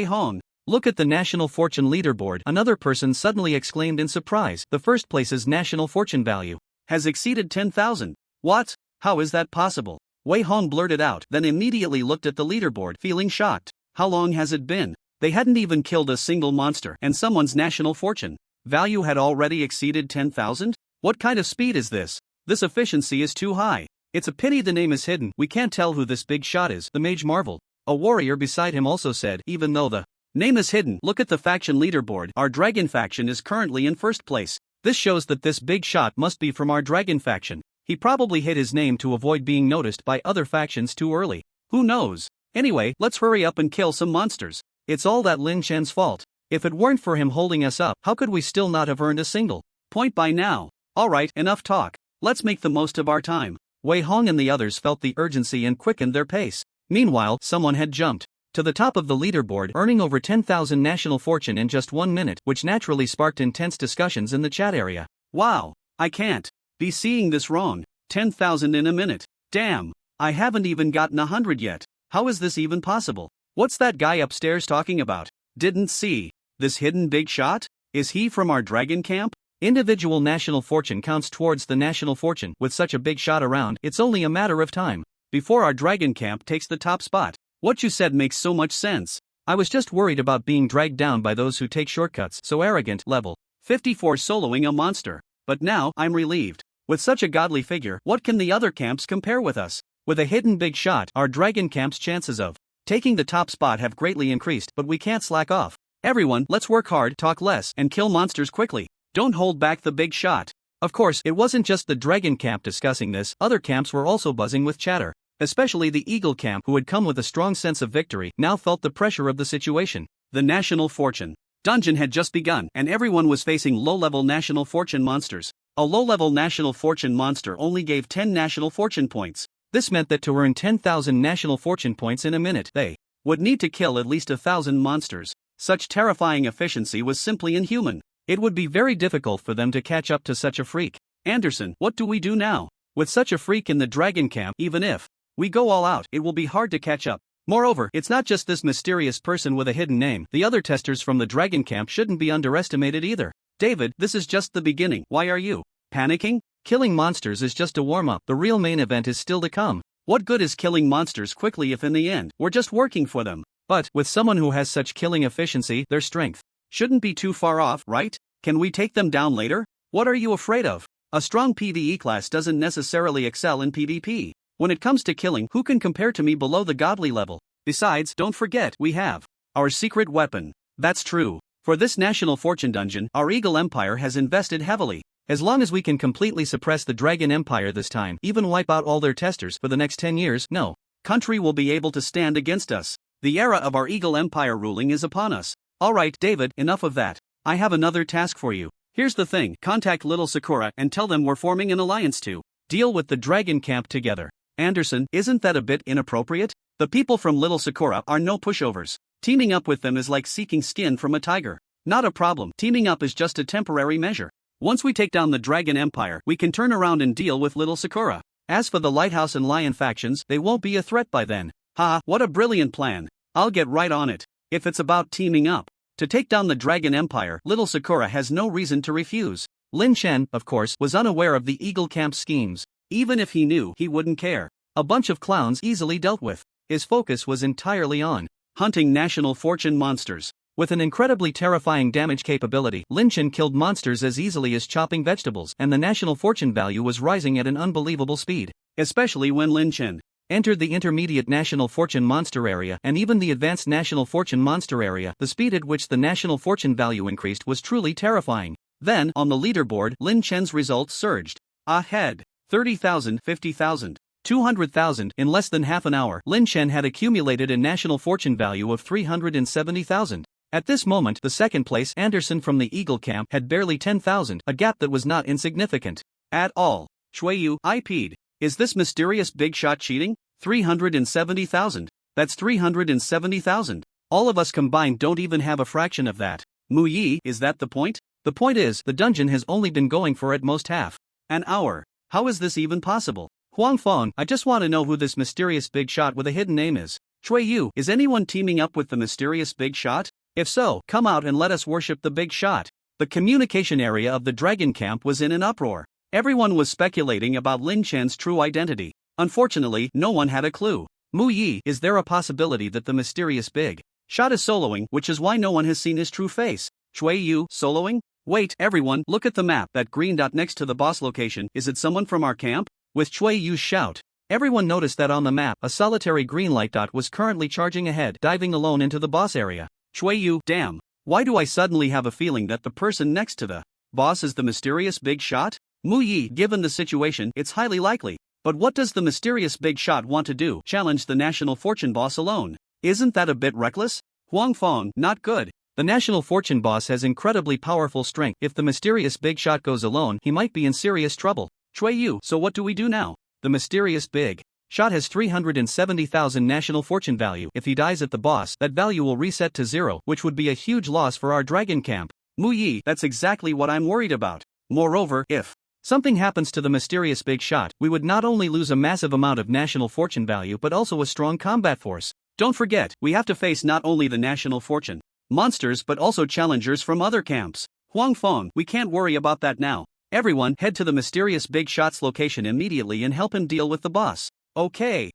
Hong. Look at the National Fortune leaderboard, another person suddenly exclaimed in surprise. The first place's National Fortune value has exceeded 10,000. What? How is that possible? Wei Hong blurted out, then immediately looked at the leaderboard, feeling shocked. How long has it been? They hadn't even killed a single monster, and someone's National Fortune value had already exceeded 10,000? What kind of speed is this? This efficiency is too high. It's a pity the name is hidden. We can't tell who this big shot is, the mage marveled. A warrior beside him also said, even though the name is hidden, look at the faction leaderboard. Our dragon faction is currently in first place. This shows that this big shot must be from our dragon faction. He probably hid his name to avoid being noticed by other factions too early. Who knows? Anyway, let's hurry up and kill some monsters. It's all that Lin Chen's fault. If it weren't for him holding us up, how could we still not have earned a single point by now? Alright, enough talk. Let's make the most of our time. Wei Hong and the others felt the urgency and quickened their pace. Meanwhile, someone had jumped to to the top of the leaderboard, earning over 10,000 national fortune in just 1 minute, which naturally sparked intense discussions in the chat area. Wow, I can't be seeing this wrong. 10,000 in a minute. Damn, I haven't even gotten 100 yet. How is this even possible? What's that guy upstairs talking about? Didn't see this hidden big shot? Is he from our dragon camp? Individual national fortune counts towards the national fortune. With such a big shot around, it's only a matter of time before our dragon camp takes the top spot. What you said makes so much sense. I was just worried about being dragged down by those who take shortcuts. So arrogant. Level 54 soloing a monster. But now, I'm relieved. With such a godly figure, what can the other camps compare with us? With a hidden big shot, our dragon camp's chances of taking the top spot have greatly increased, but we can't slack off. Everyone, let's work hard, talk less, and kill monsters quickly. Don't hold back the big shot. Of course, it wasn't just the dragon camp discussing this, other camps were also buzzing with chatter. Especially the eagle camp, who had come with a strong sense of victory, now felt the pressure of the situation. The national fortune dungeon had just begun, and everyone was facing low-level national fortune monsters. A low-level national fortune monster only gave 10 national fortune points. This meant that to earn 10,000 national fortune points in a minute, they would need to kill at least 1,000 monsters. Such terrifying efficiency was simply inhuman. It would be very difficult for them to catch up to such a freak. Anderson, what do we do now? With such a freak in the dragon camp, even if we go all out, it will be hard to catch up. Moreover, it's not just this mysterious person with a hidden name. The other testers from the dragon camp shouldn't be underestimated either. David, this is just the beginning. Why are you panicking? Killing monsters is just a warm-up. The real main event is still to come. What good is killing monsters quickly if in the end, we're just working for them? But, with someone who has such killing efficiency, their strength shouldn't be too far off, right? Can we take them down later? What are you afraid of? A strong PvE class doesn't necessarily excel in PvP. When it comes to killing, who can compare to me below the godly level? Besides, don't forget, we have our secret weapon. That's true. For this national fortune dungeon, our Eagle Empire has invested heavily. As long as we can completely suppress the Dragon Empire this time, even wipe out all their testers for the next 10 years, no country will be able to stand against us. The era of our Eagle Empire ruling is upon us. Alright, David, enough of that. I have another task for you. Here's the thing, contact Little Sakura and tell them we're forming an alliance to deal with the Dragon Camp together. Anderson, isn't that a bit inappropriate? The people from Little Sakura are no pushovers. Teaming up with them is like seeking skin from a tiger. Not a problem, teaming up is just a temporary measure. Once we take down the Dragon Empire, we can turn around and deal with Little Sakura. As for the Lighthouse and Lion factions, they won't be a threat by then. Ha, what a brilliant plan. I'll get right on it. If it's about teaming up to take down the Dragon Empire, Little Sakura has no reason to refuse. Lin Chen, of course, was unaware of the Eagle Camp schemes. Even if he knew, he wouldn't care. A bunch of clowns easily dealt with. His focus was entirely on hunting national fortune monsters. With an incredibly terrifying damage capability, Lin Chen killed monsters as easily as chopping vegetables, and the national fortune value was rising at an unbelievable speed. Especially when Lin Chen entered the intermediate national fortune monster area and even the advanced national fortune monster area, the speed at which the national fortune value increased was truly terrifying. Then, on the leaderboard, Lin Chen's results surged ahead. 30,000, 50,000, 200,000. In less than half an hour, Lin Chen had accumulated a national fortune value of 370,000. At this moment, the second place, Anderson from the Eagle Camp, had barely 10,000, a gap that was not insignificant at all. Shuiyu, IP'd. Is this mysterious big shot cheating? 370,000. That's 370,000. All of us combined don't even have a fraction of that. Mu Yi, is that the point? The point is, the dungeon has only been going for at most half an hour. How is this even possible? Huang Feng, I just want to know who this mysterious big shot with a hidden name is. Shuiyu, is anyone teaming up with the mysterious big shot? If so, come out and let us worship the big shot. The communication area of the Dragon Camp was in an uproar. Everyone was speculating about Lin Chen's true identity. Unfortunately, no one had a clue. Mu Yi, is there a possibility that the mysterious big shot is soloing, which is why no one has seen his true face? Shuiyu, soloing? Wait, everyone, look at the map. That green dot next to the boss location, is it someone from our camp? With Shuiyu's shout, everyone noticed that on the map, a solitary green light dot was currently charging ahead, diving alone into the boss area. Shuiyu, damn, why do I suddenly have a feeling that the person next to the boss is the mysterious big shot? Mu Yi, given the situation, it's highly likely. But what does the mysterious big shot want to do? Challenge the national fortune boss alone? Isn't that a bit reckless? Huang Feng, not good. The national fortune boss has incredibly powerful strength. If the mysterious big shot goes alone, he might be in serious trouble. Shuiyu, so what do we do now? The mysterious big Shot has 370,000 national fortune value. If he dies at the boss, that value will reset to 0, which would be a huge loss for our dragon camp. Mu Yi, that's exactly what I'm worried about. Moreover, if something happens to the mysterious big shot, we would not only lose a massive amount of national fortune value but also a strong combat force. Don't forget, we have to face not only the national fortune monsters but also challengers from other camps. Huang Feng, we can't worry about that now. Everyone, head to the mysterious big shot's location immediately and help him deal with the boss. Okay.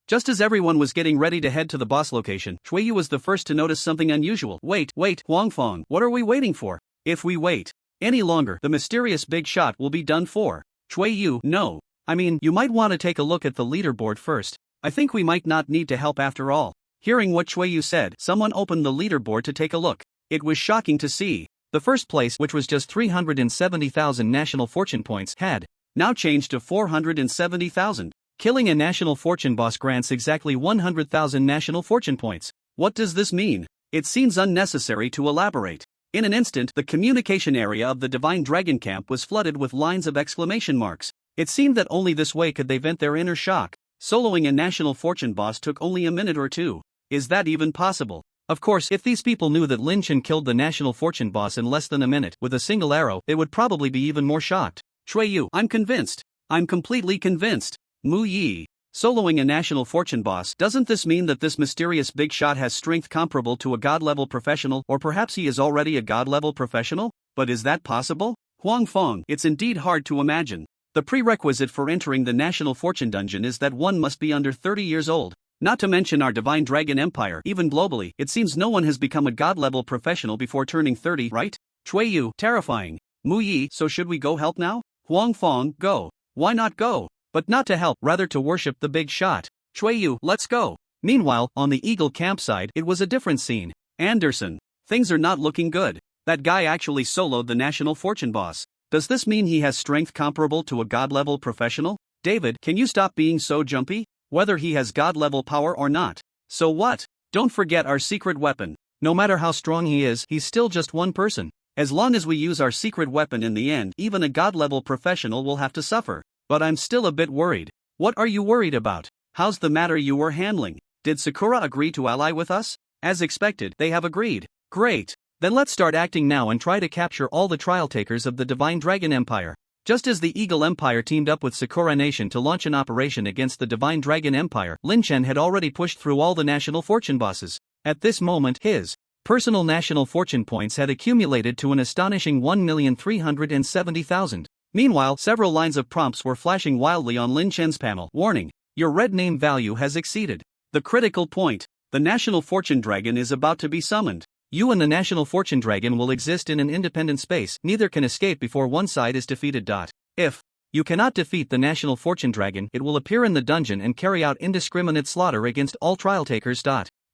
Just as everyone was getting ready to head to the boss location, Shuiyu was the first to notice something unusual. Wait, Huang Feng, what are we waiting for? If we wait any longer, the mysterious big shot will be done for. Shuiyu, no. I mean, you might want to take a look at the leaderboard first. I think we might not need to help after all. Hearing what Shuiyu said, someone opened the leaderboard to take a look. It was shocking to see. The first place, which was just 370,000 national fortune points, had now changed to 470,000. Killing a national fortune boss grants exactly 100,000 national fortune points. What does this mean? It seems unnecessary to elaborate. In an instant, the communication area of the Divine Dragon Camp was flooded with lines of exclamation marks. It seemed that only this way could they vent their inner shock. Soloing a national fortune boss took only a minute or two. Is that even possible? Of course, if these people knew that Lin Chen killed the national fortune boss in less than a minute with a single arrow, they would probably be even more shocked. Shuiyu, I'm convinced. I'm completely convinced. Mu Yi, soloing a national fortune boss, doesn't this mean that this mysterious big shot has strength comparable to a god-level professional, or perhaps he is already a god-level professional? But is that possible? Huang Feng, it's indeed hard to imagine. The prerequisite for entering the national fortune dungeon is that one must be under 30 years old. Not to mention our Divine Dragon Empire, even globally, it seems no one has become a god-level professional before turning 30, right? Shuiyu, terrifying. Mu Yi, so should we go help now? Huang Feng, go. Why not go? But not to help, rather to worship the big shot. Shuiyu, let's go. Meanwhile, on the Eagle campsite, it was a different scene. Anderson, things are not looking good. That guy actually soloed the national fortune boss. Does this mean he has strength comparable to a god-level professional? David, can you stop being so jumpy? Whether he has god-level power or not. So what? Don't forget our secret weapon. No matter how strong he is, he's still just one person. As long as we use our secret weapon in the end, even a god-level professional will have to suffer. But I'm still a bit worried. What are you worried about? How's the matter you were handling? Did Sakura agree to ally with us? As expected, they have agreed. Great. Then let's start acting now and try to capture all the trial takers of the Divine Dragon Empire. Just as the Eagle Empire teamed up with Sakura Nation to launch an operation against the Divine Dragon Empire, Lin Chen had already pushed through all the national fortune bosses. At this moment, his personal national fortune points had accumulated to an astonishing 1,370,000. Meanwhile, several lines of prompts were flashing wildly on Lin Chen's panel. Warning, your red name value has exceeded the critical point. The National Fortune Dragon is about to be summoned. You and the National Fortune Dragon will exist in an independent space. Neither can escape before one side is defeated. If you cannot defeat the National Fortune Dragon, it will appear in the dungeon and carry out indiscriminate slaughter against all trial takers.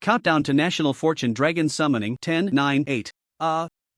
Countdown to National Fortune Dragon summoning 10, 9, 8.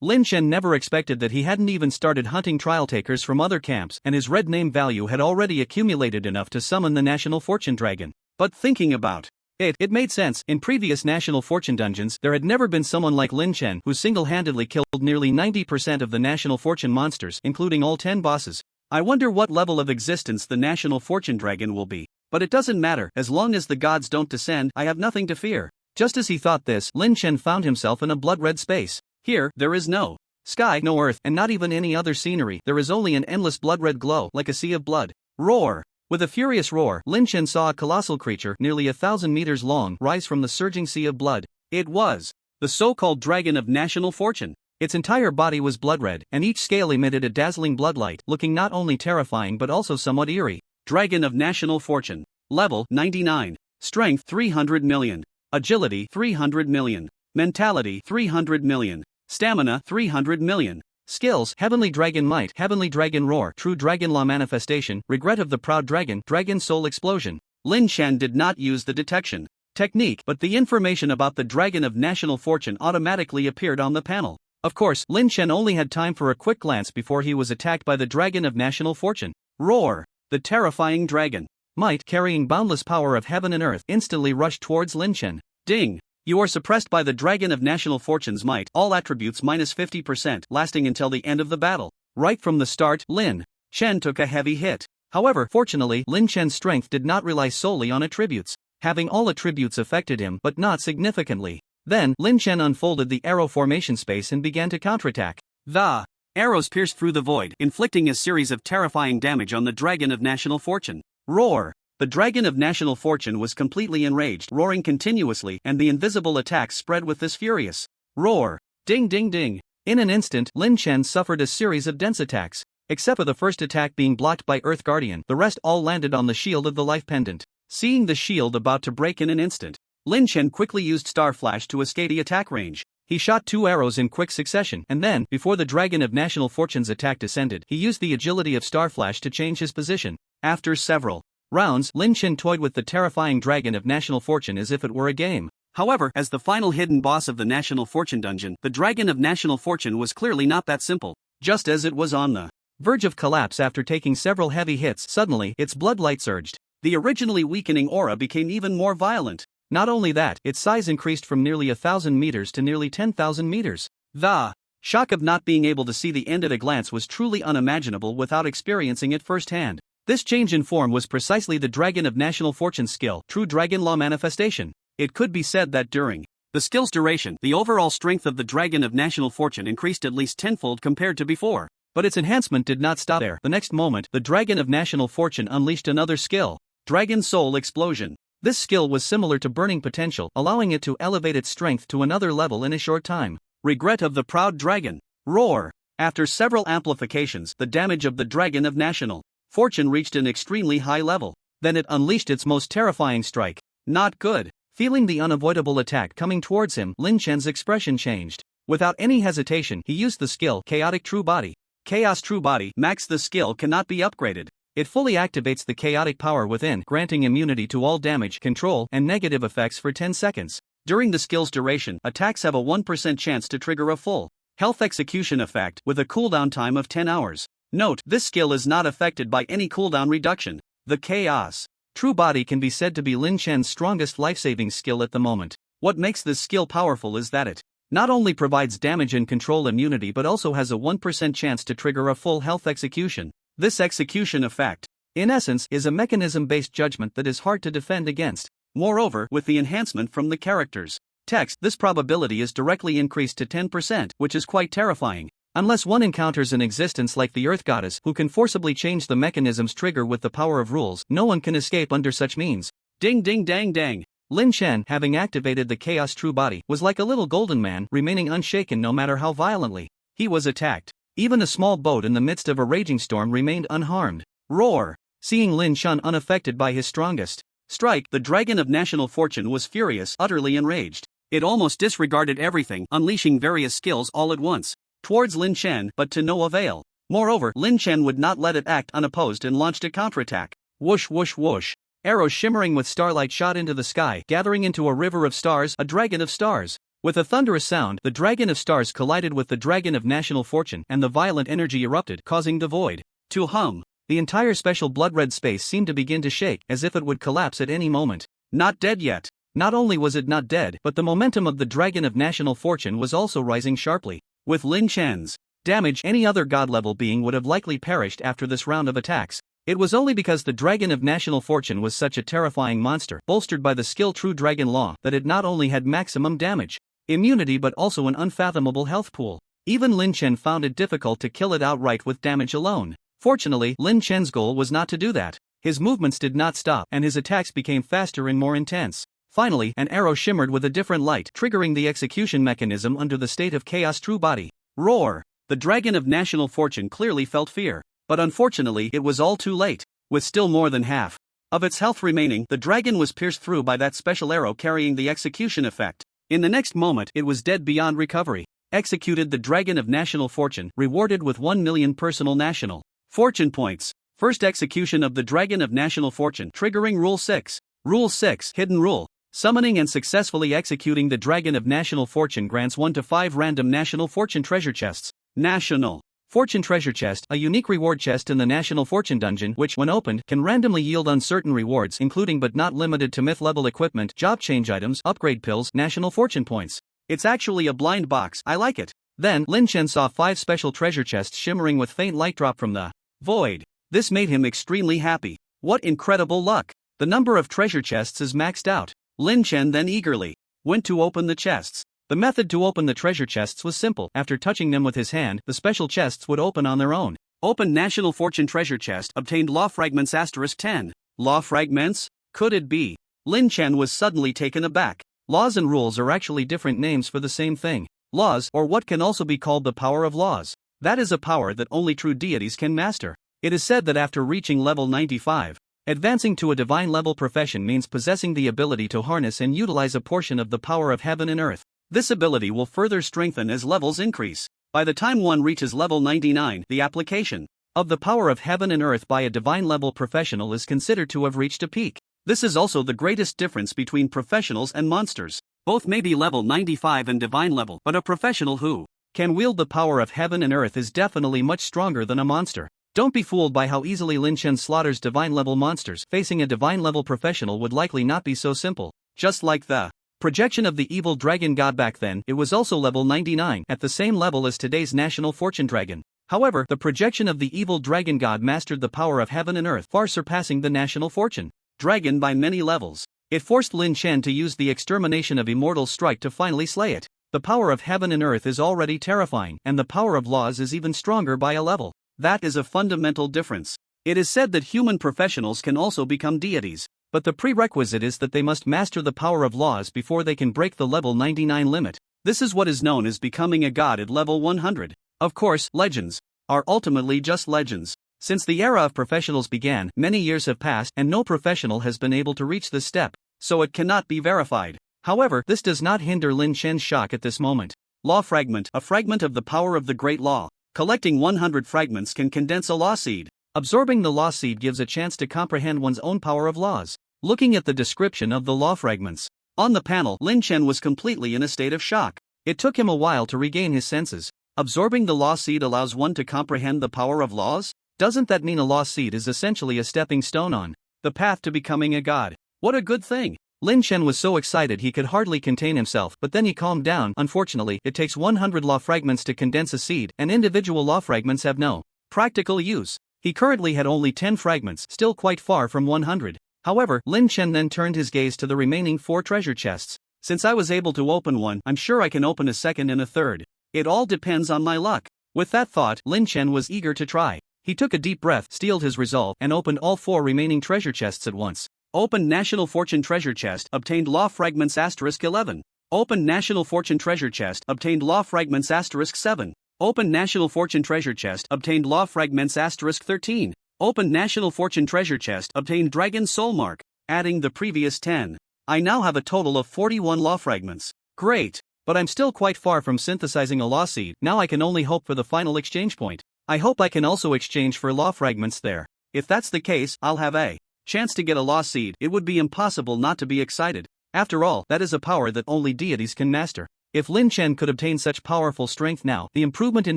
Lin Chen never expected that he hadn't even started hunting trial takers from other camps, and his red name value had already accumulated enough to summon the National Fortune Dragon. But thinking about it made sense. In previous National Fortune dungeons, there had never been someone like Lin Chen who single-handedly killed nearly 90% of the National Fortune monsters, including all 10 bosses. I wonder what level of existence the National Fortune Dragon will be. But it doesn't matter, as long as the gods don't descend, I have nothing to fear. Just as he thought this, Lin Chen found himself in a blood-red space. Here, there is no sky, no earth, and not even any other scenery. There is only an endless blood-red glow, like a sea of blood. Roar! With a furious roar, Lin Chen saw a colossal creature, nearly 1,000 meters long, rise from the surging sea of blood. It was the so-called Dragon of National Fortune. Its entire body was blood-red, and each scale emitted a dazzling bloodlight, looking not only terrifying but also somewhat eerie. Dragon of National Fortune. Level 99. Strength 300 million. Agility 300 million. Mentality 300 million. Stamina 300 million. Skills: Heavenly Dragon Might, Heavenly Dragon Roar, True Dragon Law Manifestation, Regret of the Proud Dragon, Dragon Soul Explosion. Lin Chen did not use the detection technique, but the information about the Dragon of National Fortune automatically appeared on the panel. Of course, Lin Chen only had time for a quick glance before he was attacked by the Dragon of National Fortune. Roar! The terrifying dragon Might, carrying boundless power of heaven and earth, instantly rushed towards Lin Chen. Ding! You are suppressed by the Dragon of National Fortune's might, all attributes minus 50%, lasting until the end of the battle. Right from the start, Lin Chen took a heavy hit. However, fortunately, Lin Chen's strength did not rely solely on attributes. Having all attributes affected him, but not significantly. Then, Lin Chen unfolded the arrow formation space and began to counterattack. The arrows pierced through the void, inflicting a series of terrifying damage on the Dragon of National Fortune. Roar! The Dragon of National Fortune was completely enraged, roaring continuously, and the invisible attacks spread with this furious roar. Ding ding ding! In an instant, Lin Chen suffered a series of dense attacks. Except for the first attack being blocked by Earth Guardian, the rest all landed on the shield of the life pendant. Seeing the shield about to break in an instant, Lin Chen quickly used Star Flash to escape the attack range. He shot 2 arrows in quick succession, and then, before the Dragon of National Fortune's attack descended, he used the agility of Star Flash to change his position. After several rounds, Lin Chen toyed with the terrifying Dragon of National Fortune as if it were a game. However, as the final hidden boss of the National Fortune dungeon, the Dragon of National Fortune was clearly not that simple. Just as it was on the verge of collapse after taking several heavy hits, suddenly, its bloodlight surged. The originally weakening aura became even more violent. Not only that, its size increased from nearly 1,000 meters to nearly 10,000 meters. The shock of not being able to see the end at a glance was truly unimaginable without experiencing it firsthand. This change in form was precisely the Dragon of National Fortune's skill, true Dragon Law manifestation. It could be said that during the skill's duration, the overall strength of the Dragon of National Fortune increased at least tenfold compared to before. But its enhancement did not stop there. The next moment, the Dragon of National Fortune unleashed another skill, Dragon Soul Explosion. This skill was similar to Burning Potential, allowing it to elevate its strength to another level in a short time. Regret of the Proud Dragon. Roar! After several amplifications, the damage of the Dragon of National Fortune reached an extremely high level. Then it unleashed its most terrifying strike. Not good. Feeling the unavoidable attack coming towards him, Lin Chen's expression changed. Without any hesitation, he used the skill Chaotic True Body. Chaos True Body Max. The skill cannot be upgraded. It fully activates the chaotic power within, granting immunity to all damage, control, and negative effects for 10 seconds. During the skill's duration, attacks have a 1% chance to trigger a full health execution effect, with a cooldown time of 10 hours. Note, this skill is not affected by any cooldown reduction. The Chaos True Body can be said to be Lin Chen's strongest life-saving skill at the moment. What makes this skill powerful is that it not only provides damage and control immunity but also has a 1% chance to trigger a full health execution. This execution effect, in essence, is a mechanism-based judgment that is hard to defend against. Moreover, with the enhancement from the character's text, this probability is directly increased to 10%, which is quite terrifying. Unless one encounters an existence like the Earth Goddess, who can forcibly change the mechanism's trigger with the power of rules, no one can escape under such means. Ding ding dang dang. Lin Chen, having activated the Chaos True Body, was like a little golden man, remaining unshaken no matter how violently he was attacked. Even a small boat in the midst of a raging storm remained unharmed. Roar! Seeing Lin Chen unaffected by his strongest strike, the Dragon of National Fortune was furious, utterly enraged. It almost disregarded everything, unleashing various skills all at once towards Lin Chen, but to no avail. Moreover, Lin Chen would not let it act unopposed and launched a counterattack. Whoosh whoosh whoosh. Arrows shimmering with starlight shot into the sky, gathering into a river of stars, a dragon of stars. With a thunderous sound, the Dragon of Stars collided with the Dragon of National Fortune, and the violent energy erupted, causing the void to hum. The entire special blood-red space seemed to begin to shake, as if it would collapse at any moment. Not dead yet. Not only was it not dead, but the momentum of the Dragon of National Fortune was also rising sharply. With Lin Chen's damage, any other god-level being would have likely perished after this round of attacks. It was only because the Dragon of National Fortune was such a terrifying monster, bolstered by the skill True Dragon Law, that it not only had maximum damage, immunity but also an unfathomable health pool. Even Lin Chen found it difficult to kill it outright with damage alone. Fortunately, Lin Chen's goal was not to do that. His movements did not stop, and his attacks became faster and more intense. Finally, an arrow shimmered with a different light, triggering the execution mechanism under the state of Chaos True Body. Roar! The Dragon of National Fortune clearly felt fear. But unfortunately, it was all too late. With still more than half of its health remaining, the dragon was pierced through by that special arrow carrying the execution effect. In the next moment, it was dead beyond recovery. Executed the Dragon of National Fortune, rewarded with 1 million personal national fortune points. First execution of the Dragon of National Fortune, triggering Rule 6. Rule 6, Hidden Rule. Summoning and successfully executing the Dragon of National Fortune grants 1 to 5 random National Fortune treasure chests. National Fortune Treasure Chest, a unique reward chest in the National Fortune Dungeon which, when opened, can randomly yield uncertain rewards including but not limited to myth-level equipment, job change items, upgrade pills, National Fortune points. It's actually a blind box, I like it. Then, Lin Chen saw 5 special treasure chests shimmering with faint light drop from the void. This made him extremely happy. What incredible luck! The number of treasure chests is maxed out. Lin Chen then eagerly went to open the chests. The method to open the treasure chests was simple. After touching them with his hand, the special chests would open on their own. Open National Fortune treasure chest, obtained law fragments *10. Law fragments? Could it be? Lin Chen was suddenly taken aback. Laws and rules are actually different names for the same thing. Laws, or what can also be called the power of laws. That is a power that only true deities can master. It is said that after reaching level 95, advancing to a divine level profession means possessing the ability to harness and utilize a portion of the power of heaven and earth. This ability will further strengthen as levels increase. By the time one reaches level 99, the application of the power of heaven and earth by a divine level professional is considered to have reached a peak. This is also the greatest difference between professionals and monsters. Both may be level 95 and divine level, but a professional who can wield the power of heaven and earth is definitely much stronger than a monster. Don't be fooled by how easily Lin Chen slaughters divine level monsters. Facing a divine level professional would likely not be so simple. Just like the projection of the evil dragon god back then, it was also level 99, at the same level as today's National Fortune Dragon. However, the projection of the evil dragon god mastered the power of heaven and earth, far surpassing the National Fortune Dragon by many levels. It forced Lin Chen to use the extermination of immortal strike to finally slay it. The power of heaven and earth is already terrifying, and the power of laws is even stronger by a level. That is a fundamental difference. It is said that human professionals can also become deities, but the prerequisite is that they must master the power of laws before they can break the level 99 limit. This is what is known as becoming a god at level 100. Of course, legends are ultimately just legends. Since the era of professionals began, many years have passed and no professional has been able to reach this step, so it cannot be verified. However, this does not hinder Lin Chen's shock at this moment. Law fragment, a fragment of the power of the great law. Collecting 100 fragments can condense a law seed. Absorbing the law seed gives a chance to comprehend one's own power of laws. Looking at the description of the law fragments on the panel, Lin Chen was completely in a state of shock. It took him a while to regain his senses. Absorbing the law seed allows one to comprehend the power of laws? Doesn't that mean a law seed is essentially a stepping stone on the path to becoming a god? What a good thing! Lin Chen was so excited he could hardly contain himself, but then he calmed down. Unfortunately, it takes 100 law fragments to condense a seed, and individual law fragments have no practical use. He currently had only 10 fragments, still quite far from 100. However, Lin Chen then turned his gaze to the remaining 4 treasure chests. Since I was able to open one, I'm sure I can open a second and a third. It all depends on my luck. With that thought, Lin Chen was eager to try. He took a deep breath, steeled his resolve, and opened all 4 remaining treasure chests at once. Opened National Fortune treasure chest, obtained law fragments *11. Opened National Fortune treasure chest, obtained law fragments *7. Opened National Fortune treasure chest, obtained law fragments *13. Opened National Fortune treasure chest, obtained Dragon Soul Mark, adding the previous 10. I now have a total of 41 law fragments. Great! But I'm still quite far from synthesizing a law seed. Now I can only hope for the final exchange point. I hope I can also exchange for law fragments there. If that's the case, I'll have a chance to get a law seed. It would be impossible not to be excited. After all, that is a power that only deities can master. If Lin Chen could obtain such powerful strength now, the improvement in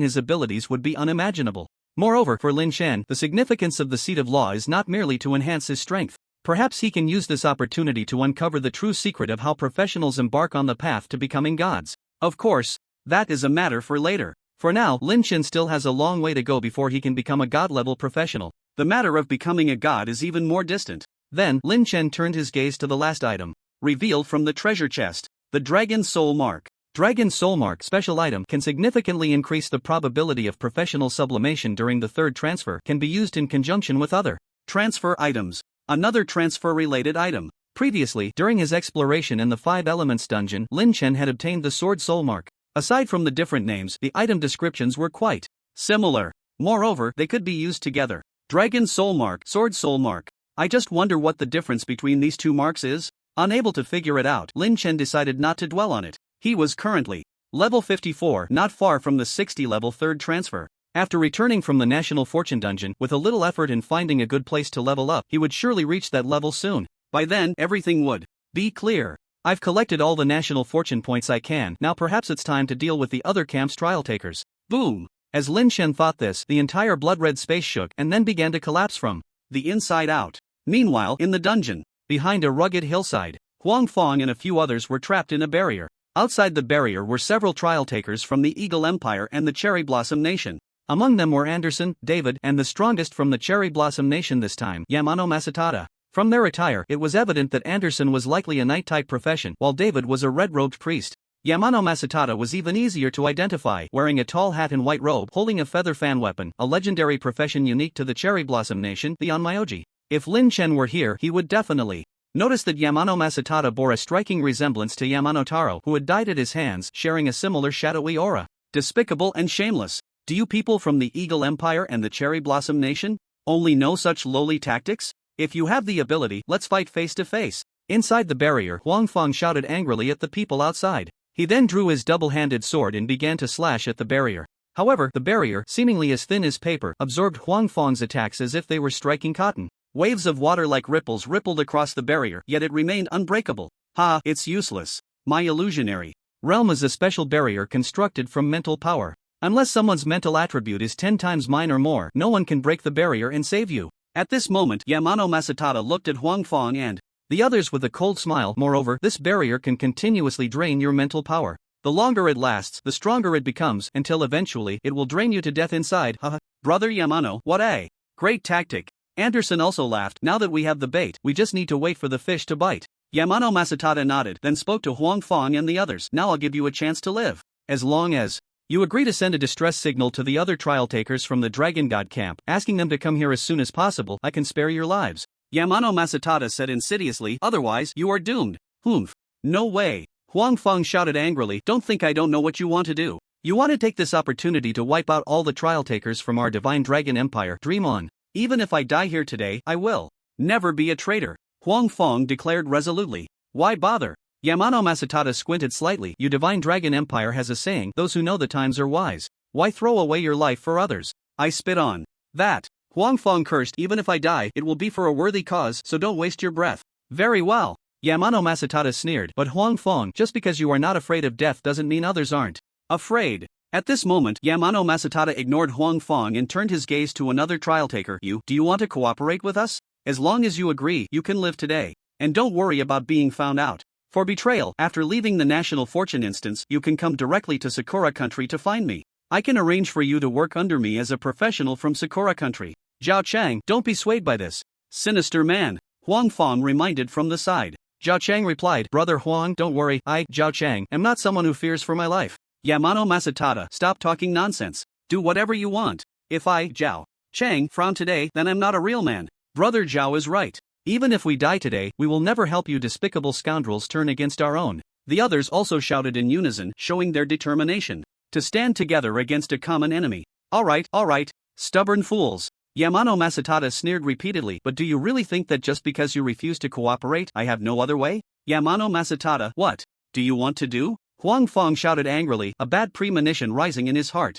his abilities would be unimaginable. Moreover, for Lin Chen, the significance of the seed of law is not merely to enhance his strength. Perhaps he can use this opportunity to uncover the true secret of how professionals embark on the path to becoming gods. Of course, that is a matter for later. For now, Lin Chen still has a long way to go before he can become a god-level professional. The matter of becoming a god is even more distant. Then, Lin Chen turned his gaze to the last item, revealed from the treasure chest, the Dragon Soul Mark. Dragon Soul Mark special item can significantly increase the probability of professional sublimation during the third transfer, can be used in conjunction with other transfer items. Another transfer-related item. Previously, during his exploration in the 5 Elements dungeon, Lin Chen had obtained the Sword Soul Mark. Aside from the different names, the item descriptions were quite similar. Moreover, they could be used together. Dragon Soul Mark, Sword Soul Mark. I just wonder what the difference between these two marks is. Unable to figure it out, Lin Chen decided not to dwell on it. He was currently level 54, not far from the 60 level third transfer. After returning from the National Fortune dungeon, with a little effort in finding a good place to level up, he would surely reach that level soon. By then, everything would be clear. I've collected all the National Fortune points I can, now perhaps it's time to deal with the other camp's trial takers. Boom! As Lin Chen thought this, the entire blood-red space shook and then began to collapse from the inside out. Meanwhile, in the dungeon, behind a rugged hillside, Huang Fong and a few others were trapped in a barrier. Outside the barrier were several trial takers from the Eagle Empire and the Cherry Blossom Nation. Among them were Anderson, David, and the strongest from the Cherry Blossom Nation this time, Yamano Masatada. From their attire, it was evident that Anderson was likely a knight-type profession, while David was a red-robed priest. Yamano Masatada was even easier to identify, wearing a tall hat and white robe, holding a feather fan weapon, a legendary profession unique to the Cherry Blossom Nation, the Onmyoji. If Lin Chen were here, he would definitely notice that Yamano Masatada bore a striking resemblance to Yamano Taro, who had died at his hands, sharing a similar shadowy aura. Despicable and shameless. Do you people from the Eagle Empire and the Cherry Blossom Nation only know such lowly tactics? If you have the ability, let's fight face to face. Inside the barrier, Huang Feng shouted angrily at the people outside. He then drew his double-handed sword and began to slash at the barrier. However, the barrier, seemingly as thin as paper, absorbed Huang Feng's attacks as if they were striking cotton. Waves of water like ripples rippled across the barrier, yet it remained unbreakable. Ha, it's useless. My illusionary realm is a special barrier constructed from mental power. Unless someone's mental attribute is 10 times mine or more, no one can break the barrier and save you. At this moment, Yamano Masatada looked at Huang Feng and the others with a cold smile. Moreover, this barrier can continuously drain your mental power. The longer it lasts, the stronger it becomes, until eventually it will drain you to death inside. Haha. Brother Yamano, what a great tactic. Anderson also laughed. Now that we have the bait, we just need to wait for the fish to bite. Yamano Masatada nodded, then spoke to Huang Feng and the others. Now I'll give you a chance to live. As long as you agree to send a distress signal to the other trial takers from the Dragon God camp, asking them to come here as soon as possible, I can spare your lives. Yamano Masatada said insidiously, otherwise, you are doomed. Humph. No way. Huang Feng shouted angrily, don't think I don't know what you want to do. You want to take this opportunity to wipe out all the trial takers from our Divine Dragon Empire. Dream on. Even if I die here today, I will never be a traitor, Huang Feng declared resolutely. Why bother? Yamano Masatada squinted slightly. Your Divine Dragon Empire has a saying, those who know the times are wise. Why throw away your life for others? I spit on that. Huang Feng cursed, even if I die, it will be for a worthy cause, so don't waste your breath. Very well. Yamano Masatada sneered, but Huang Feng, just because you are not afraid of death doesn't mean others aren't afraid. At this moment, Yamano Masatada ignored Huang Feng and turned his gaze to another trial taker. Do you want to cooperate with us? As long as you agree, you can live today. And don't worry about being found out. For betrayal, after leaving the National Fortune instance, you can come directly to Sakura Country to find me. I can arrange for you to work under me as a professional from Sakura Country. Zhao Chang, don't be swayed by this sinister man, Huang Feng reminded from the side. Zhao Chang replied, Brother Huang, don't worry, I, Zhao Chang, am not someone who fears for my life. Yamano Masatada, stop talking nonsense. Do whatever you want. If I, Zhao Chang, frown today, then I'm not a real man. Brother Zhao is right. Even if we die today, we will never help you despicable scoundrels turn against our own. The others also shouted in unison, showing their determination to stand together against a common enemy. All right, stubborn fools. Yamano Masatada sneered repeatedly, but do you really think that just because you refuse to cooperate, I have no other way? Yamano Masatada, what do you want to do? Huang Feng shouted angrily, a bad premonition rising in his heart.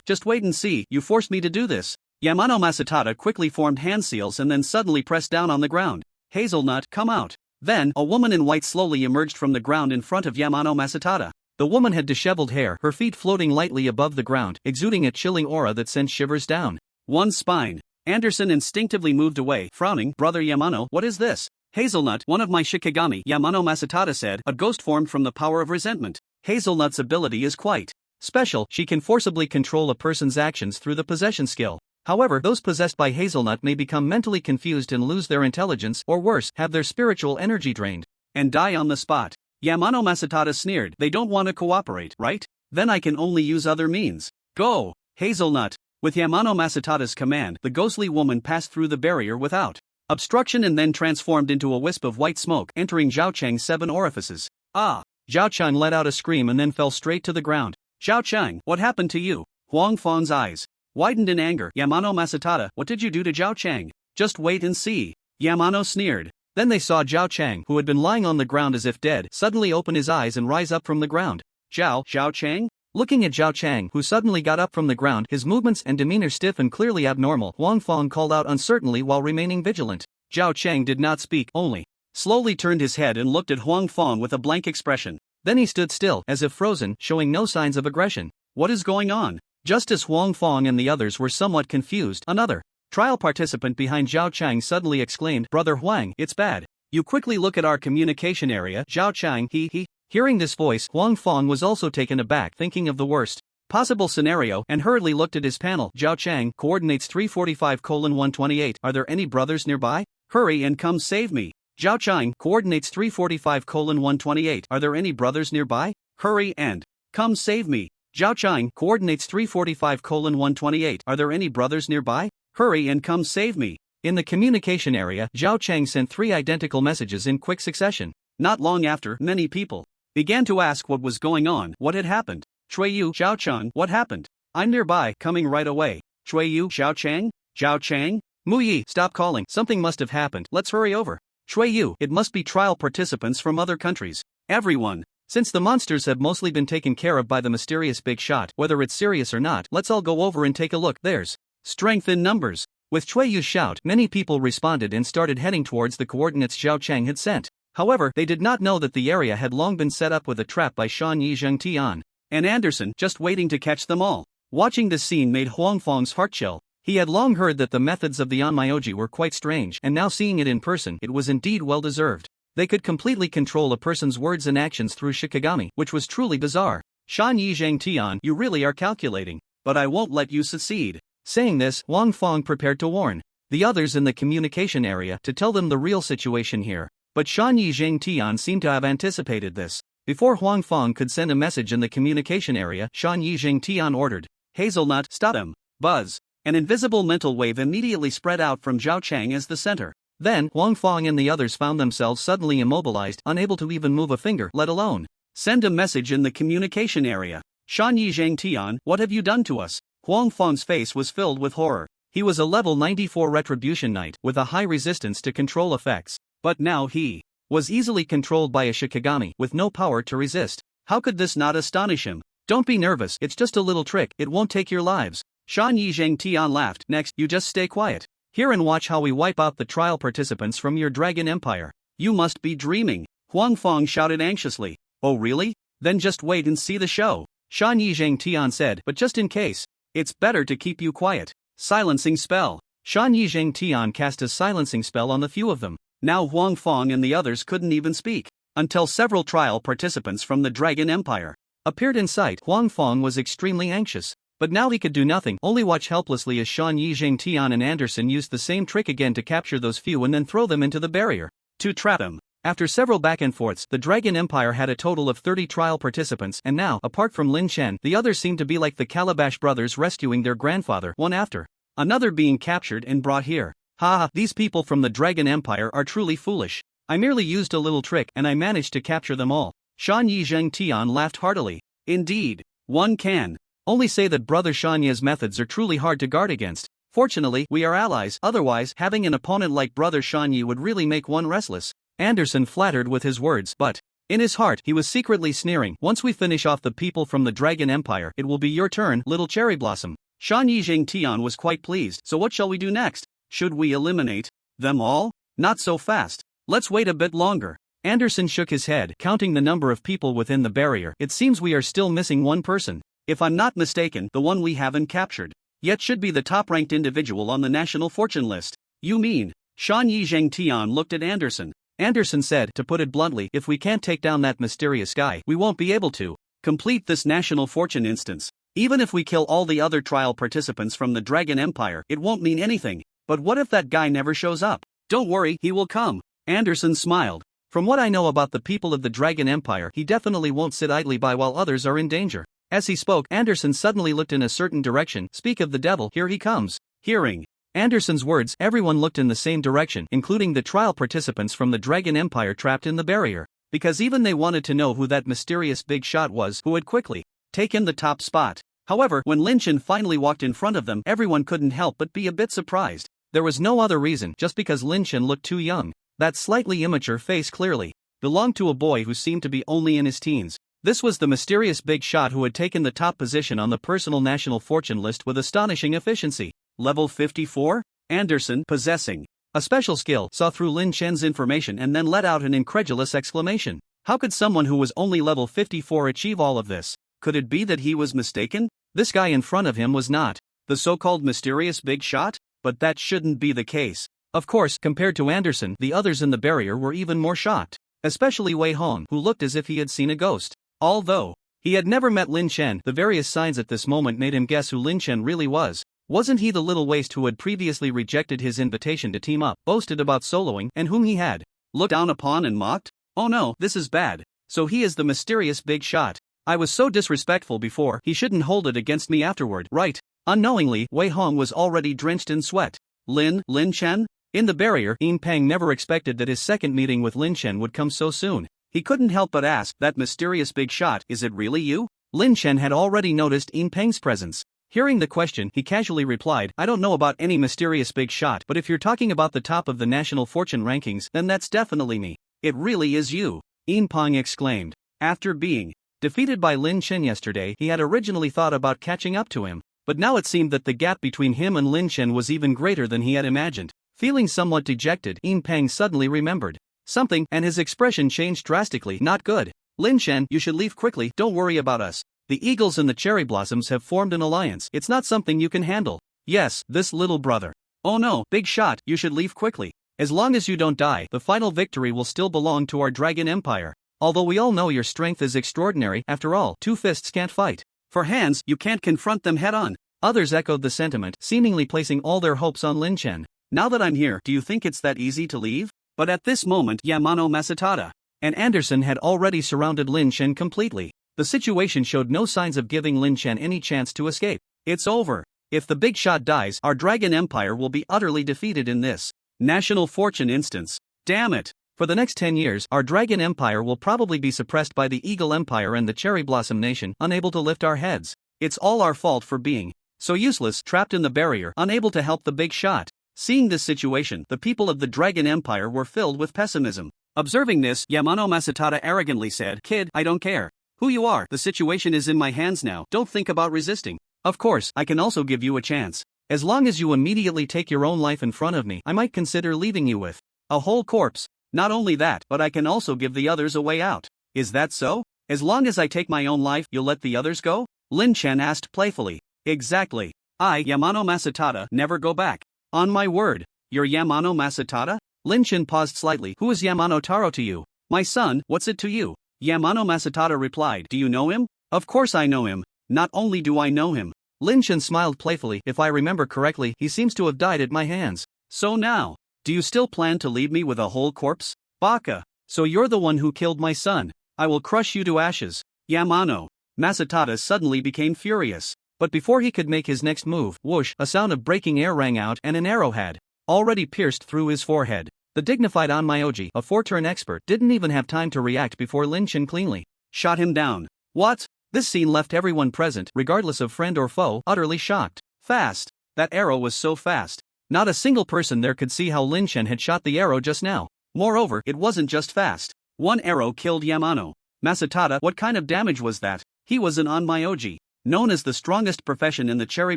Just wait and see, you forced me to do this. Yamano Masatada quickly formed hand seals and then suddenly pressed down on the ground. Hazelnut, come out. Then, a woman in white slowly emerged from the ground in front of Yamano Masatada. The woman had disheveled hair, her feet floating lightly above the ground, exuding a chilling aura that sent shivers down one's spine. Anderson instinctively moved away, frowning. Brother Yamano, what is this? Hazelnut, one of my Shikigami, Yamano Masatada said, a ghost formed from the power of resentment. Hazelnut's ability is quite special. She can forcibly control a person's actions through the possession skill. However, those possessed by Hazelnut may become mentally confused and lose their intelligence, or worse, have their spiritual energy drained and die on the spot. Yamano Masatada sneered, they don't want to cooperate, right? Then I can only use other means. Go, Hazelnut. With Yamano Masatada's command, the ghostly woman passed through the barrier without obstruction and then transformed into a wisp of white smoke, entering Zhao Chang's 7 orifices. Ah! Zhao Chang let out a scream and then fell straight to the ground. Zhao Chang, what happened to you? Huang Feng's eyes widened in anger. Yamano Masatada, what did you do to Zhao Chang? Just wait and see. Yamano sneered. Then they saw Zhao Chang, who had been lying on the ground as if dead, suddenly open his eyes and rise up from the ground. Zhao Chang? Looking at Zhao Chang, who suddenly got up from the ground, his movements and demeanor stiff and clearly abnormal, Huang Feng called out uncertainly while remaining vigilant. Zhao Chang did not speak, only slowly turned his head and looked at Huang Feng with a blank expression. Then he stood still, as if frozen, showing no signs of aggression. What is going on? Just as Huang Feng and the others were somewhat confused, another trial participant behind Zhao Chang suddenly exclaimed, Brother Huang, it's bad. You quickly look at our communication area. Zhao Chang, he. Hearing this voice, Huang Feng was also taken aback, thinking of the worst possible scenario and hurriedly looked at his panel. Zhao Chang, coordinates 345:128. Are there any brothers nearby? Hurry and come save me. Zhao Chang, coordinates 345:128. Are there any brothers nearby? Hurry and come save me. Zhao Chang, coordinates 345:128. Are there any brothers nearby? Hurry and come save me. In the communication area, Zhao Chang sent 3 identical messages in quick succession. Not long after, many people began to ask what was going on, what had happened. Chui Yu, Zhao Chang, what happened? I'm nearby, coming right away. Chui Yu, Zhao Chang? Zhao Chang? Mu Yi, stop calling, something must have happened, let's hurry over. Chui Yu, it must be trial participants from other countries. Everyone. Since the monsters have mostly been taken care of by the mysterious big shot, whether it's serious or not, let's all go over and take a look. There's strength in numbers. With Chui Yu's shout, many people responded and started heading towards the coordinates Zhao Chang had sent. However, they did not know that the area had long been set up with a trap by Shan Yizheng Tian and Anderson, just waiting to catch them all. Watching this scene made Huang Feng's heart chill. He had long heard that the methods of the Onmyoji were quite strange, and now seeing it in person, it was indeed well deserved. They could completely control a person's words and actions through Shikigami, which was truly bizarre. Shan Yizheng Tian, you really are calculating, but I won't let you succeed. Saying this, Huang Feng prepared to warn the others in the communication area to tell them the real situation here. But Shan Yizheng Tian seemed to have anticipated this. Before Huang Feng could send a message in the communication area, Shan Yizheng Tian ordered, Hazelnut, stop them. Buzz. An invisible mental wave immediately spread out from Zhao Chang as the center. Then, Huang Feng and the others found themselves suddenly immobilized, unable to even move a finger, let alone send a message in the communication area. Shan Yizheng Tian, what have you done to us? Huang Feng's face was filled with horror. He was a level 94 Retribution Knight with a high resistance to control effects. But now he was easily controlled by a Shikigami with no power to resist. How could this not astonish him? Don't be nervous, it's just a little trick, it won't take your lives. Shan Yizheng Tian laughed. Next, you just stay quiet. Hear and watch how we wipe out the trial participants from your Dragon Empire. You must be dreaming. Huang Feng shouted anxiously. Oh really? Then just wait and see the show. Shan Yizheng Tian said, but just in case, it's better to keep you quiet. Silencing spell. Shan Yizheng Tian cast a silencing spell on the few of them. Now Huang Feng and the others couldn't even speak, until several trial participants from the Dragon Empire appeared in sight. Huang Feng was extremely anxious, but now he could do nothing, only watch helplessly as Shan Yizheng Tian and Anderson used the same trick again to capture those few and then throw them into the barrier to trap them. After several back and forths, the Dragon Empire had a total of 30 trial participants, and now, apart from Lin Chen, the others seemed to be like the Calabash brothers rescuing their grandfather, one after another being captured and brought here. Ha, these people from the Dragon Empire are truly foolish. I merely used a little trick and I managed to capture them all. Shan Yizheng Tian laughed heartily. Indeed, one can only say that Brother Shanya's methods are truly hard to guard against. Fortunately, we are allies, otherwise, having an opponent like Brother Shanya would really make one restless. Anderson flattered with his words, but in his heart, he was secretly sneering. Once we finish off the people from the Dragon Empire, it will be your turn, little cherry blossom. Shan Yizheng Tian was quite pleased. So what shall we do next? Should we eliminate them all? Not so fast. Let's wait a bit longer. Anderson shook his head, counting the number of people within the barrier. It seems we are still missing one person. If I'm not mistaken, the one we haven't captured yet should be the top-ranked individual on the national fortune list. You mean? Shan Yizheng Tian looked at Anderson. Anderson said, to put it bluntly, if we can't take down that mysterious guy, we won't be able to complete this national fortune instance. Even if we kill all the other trial participants from the Dragon Empire, it won't mean anything. But what if that guy never shows up? Don't worry, he will come. Anderson smiled. From what I know about the people of the Dragon Empire, he definitely won't sit idly by while others are in danger. As he spoke, Anderson suddenly looked in a certain direction. Speak of the devil, here he comes. Hearing Anderson's words, everyone looked in the same direction, including the trial participants from the Dragon Empire trapped in the barrier, because even they wanted to know who that mysterious big shot was who had quickly taken the top spot. However, when Lin Chen finally walked in front of them, everyone couldn't help but be a bit surprised. There was no other reason, just because Lin Chen looked too young. That slightly immature face clearly belonged to a boy who seemed to be only in his teens. This was the mysterious big shot who had taken the top position on the personal national fortune list with astonishing efficiency. Level 54? Anderson, possessing a special skill, saw through Lin Chen's information and then let out an incredulous exclamation. How could someone who was only level 54 achieve all of this? Could it be that he was mistaken? This guy in front of him was not the so-called mysterious big shot? But that shouldn't be the case. Of course, compared to Anderson, the others in the barrier were even more shocked. Especially Wei Hong, who looked as if he had seen a ghost. Although He had never met Lin Chen. The various signs at this moment made him guess who Lin Chen really was. Wasn't he the little waste who had previously rejected his invitation to team up, boasted about soloing, and whom he had looked down upon and mocked? Oh no, this is bad. So he is the mysterious big shot. I was so disrespectful before, he shouldn't hold it against me afterward, right? Unknowingly, Wei Hong was already drenched in sweat. Lin Chen? In the barrier, Yin Peng never expected that his second meeting with Lin Chen would come so soon. He couldn't help but ask, that mysterious big shot, is it really you? Lin Chen had already noticed Yin Peng's presence. Hearing the question, he casually replied, I don't know about any mysterious big shot, but if you're talking about the top of the national fortune rankings, then that's definitely me. It really is you, Yin Peng exclaimed. After being defeated by Lin Chen yesterday, he had originally thought about catching up to him, but now it seemed that the gap between him and Lin Chen was even greater than he had imagined. Feeling somewhat dejected, Yin Peng suddenly remembered something, and his expression changed drastically. Not good. Lin Chen, you should leave quickly, don't worry about us. The eagles and the cherry blossoms have formed an alliance. It's not something you can handle. Yes, this little brother. Oh no, big shot, you should leave quickly. As long as you don't die, the final victory will still belong to our Dragon Empire. Although we all know your strength is extraordinary, after all, two fists can't fight. For hands, you can't confront them head on. Others echoed the sentiment, seemingly placing all their hopes on Lin Chen. Now that I'm here, do you think it's that easy to leave? But at this moment, Yamano Masatada and Anderson had already surrounded Lin Chen completely. The situation showed no signs of giving Lin Chen any chance to escape. It's over. If the big shot dies, our Dragon Empire will be utterly defeated in this national fortune instance. Damn it. For the next 10 years, our Dragon Empire will probably be suppressed by the Eagle Empire and the Cherry Blossom Nation, unable to lift our heads. It's all our fault for being so useless, trapped in the barrier, unable to help the big shot. Seeing this situation, the people of the Dragon Empire were filled with pessimism. Observing this, Yamano Masatada arrogantly said, Kid, I don't care who you are, the situation is in my hands now, don't think about resisting. Of course, I can also give you a chance. As long as you immediately take your own life in front of me, I might consider leaving you with a whole corpse. Not only that, but I can also give the others a way out. Is that so? As long as I take my own life, you'll let the others go? Lin Chen asked playfully. Exactly. I, Yamano Masatada, never go back. On my word, you're Yamano Masatada? Lin Chen paused slightly. Who is Yamano Taro to you? My son, what's it to you? Yamano Masatada replied. Do you know him? Of course I know him. Not only do I know him. Lin Chen smiled playfully. If I remember correctly, he seems to have died at my hands. So now, do you still plan to leave me with a whole corpse? Baka. So you're the one who killed my son. I will crush you to ashes. Yamano Masatada suddenly became furious. But before he could make his next move, whoosh, a sound of breaking air rang out and an arrow had already pierced through his forehead. The dignified Onmyoji, a 4-turn expert, didn't even have time to react before Lin Chen cleanly shot him down. What? This scene left everyone present, regardless of friend or foe, utterly shocked. Fast. That arrow was so fast. Not a single person there could see how Lin Chen had shot the arrow just now. Moreover, it wasn't just fast. One arrow killed Yamano Masatada. What kind of damage was that? He was an Onmyoji, known as the strongest profession in the Cherry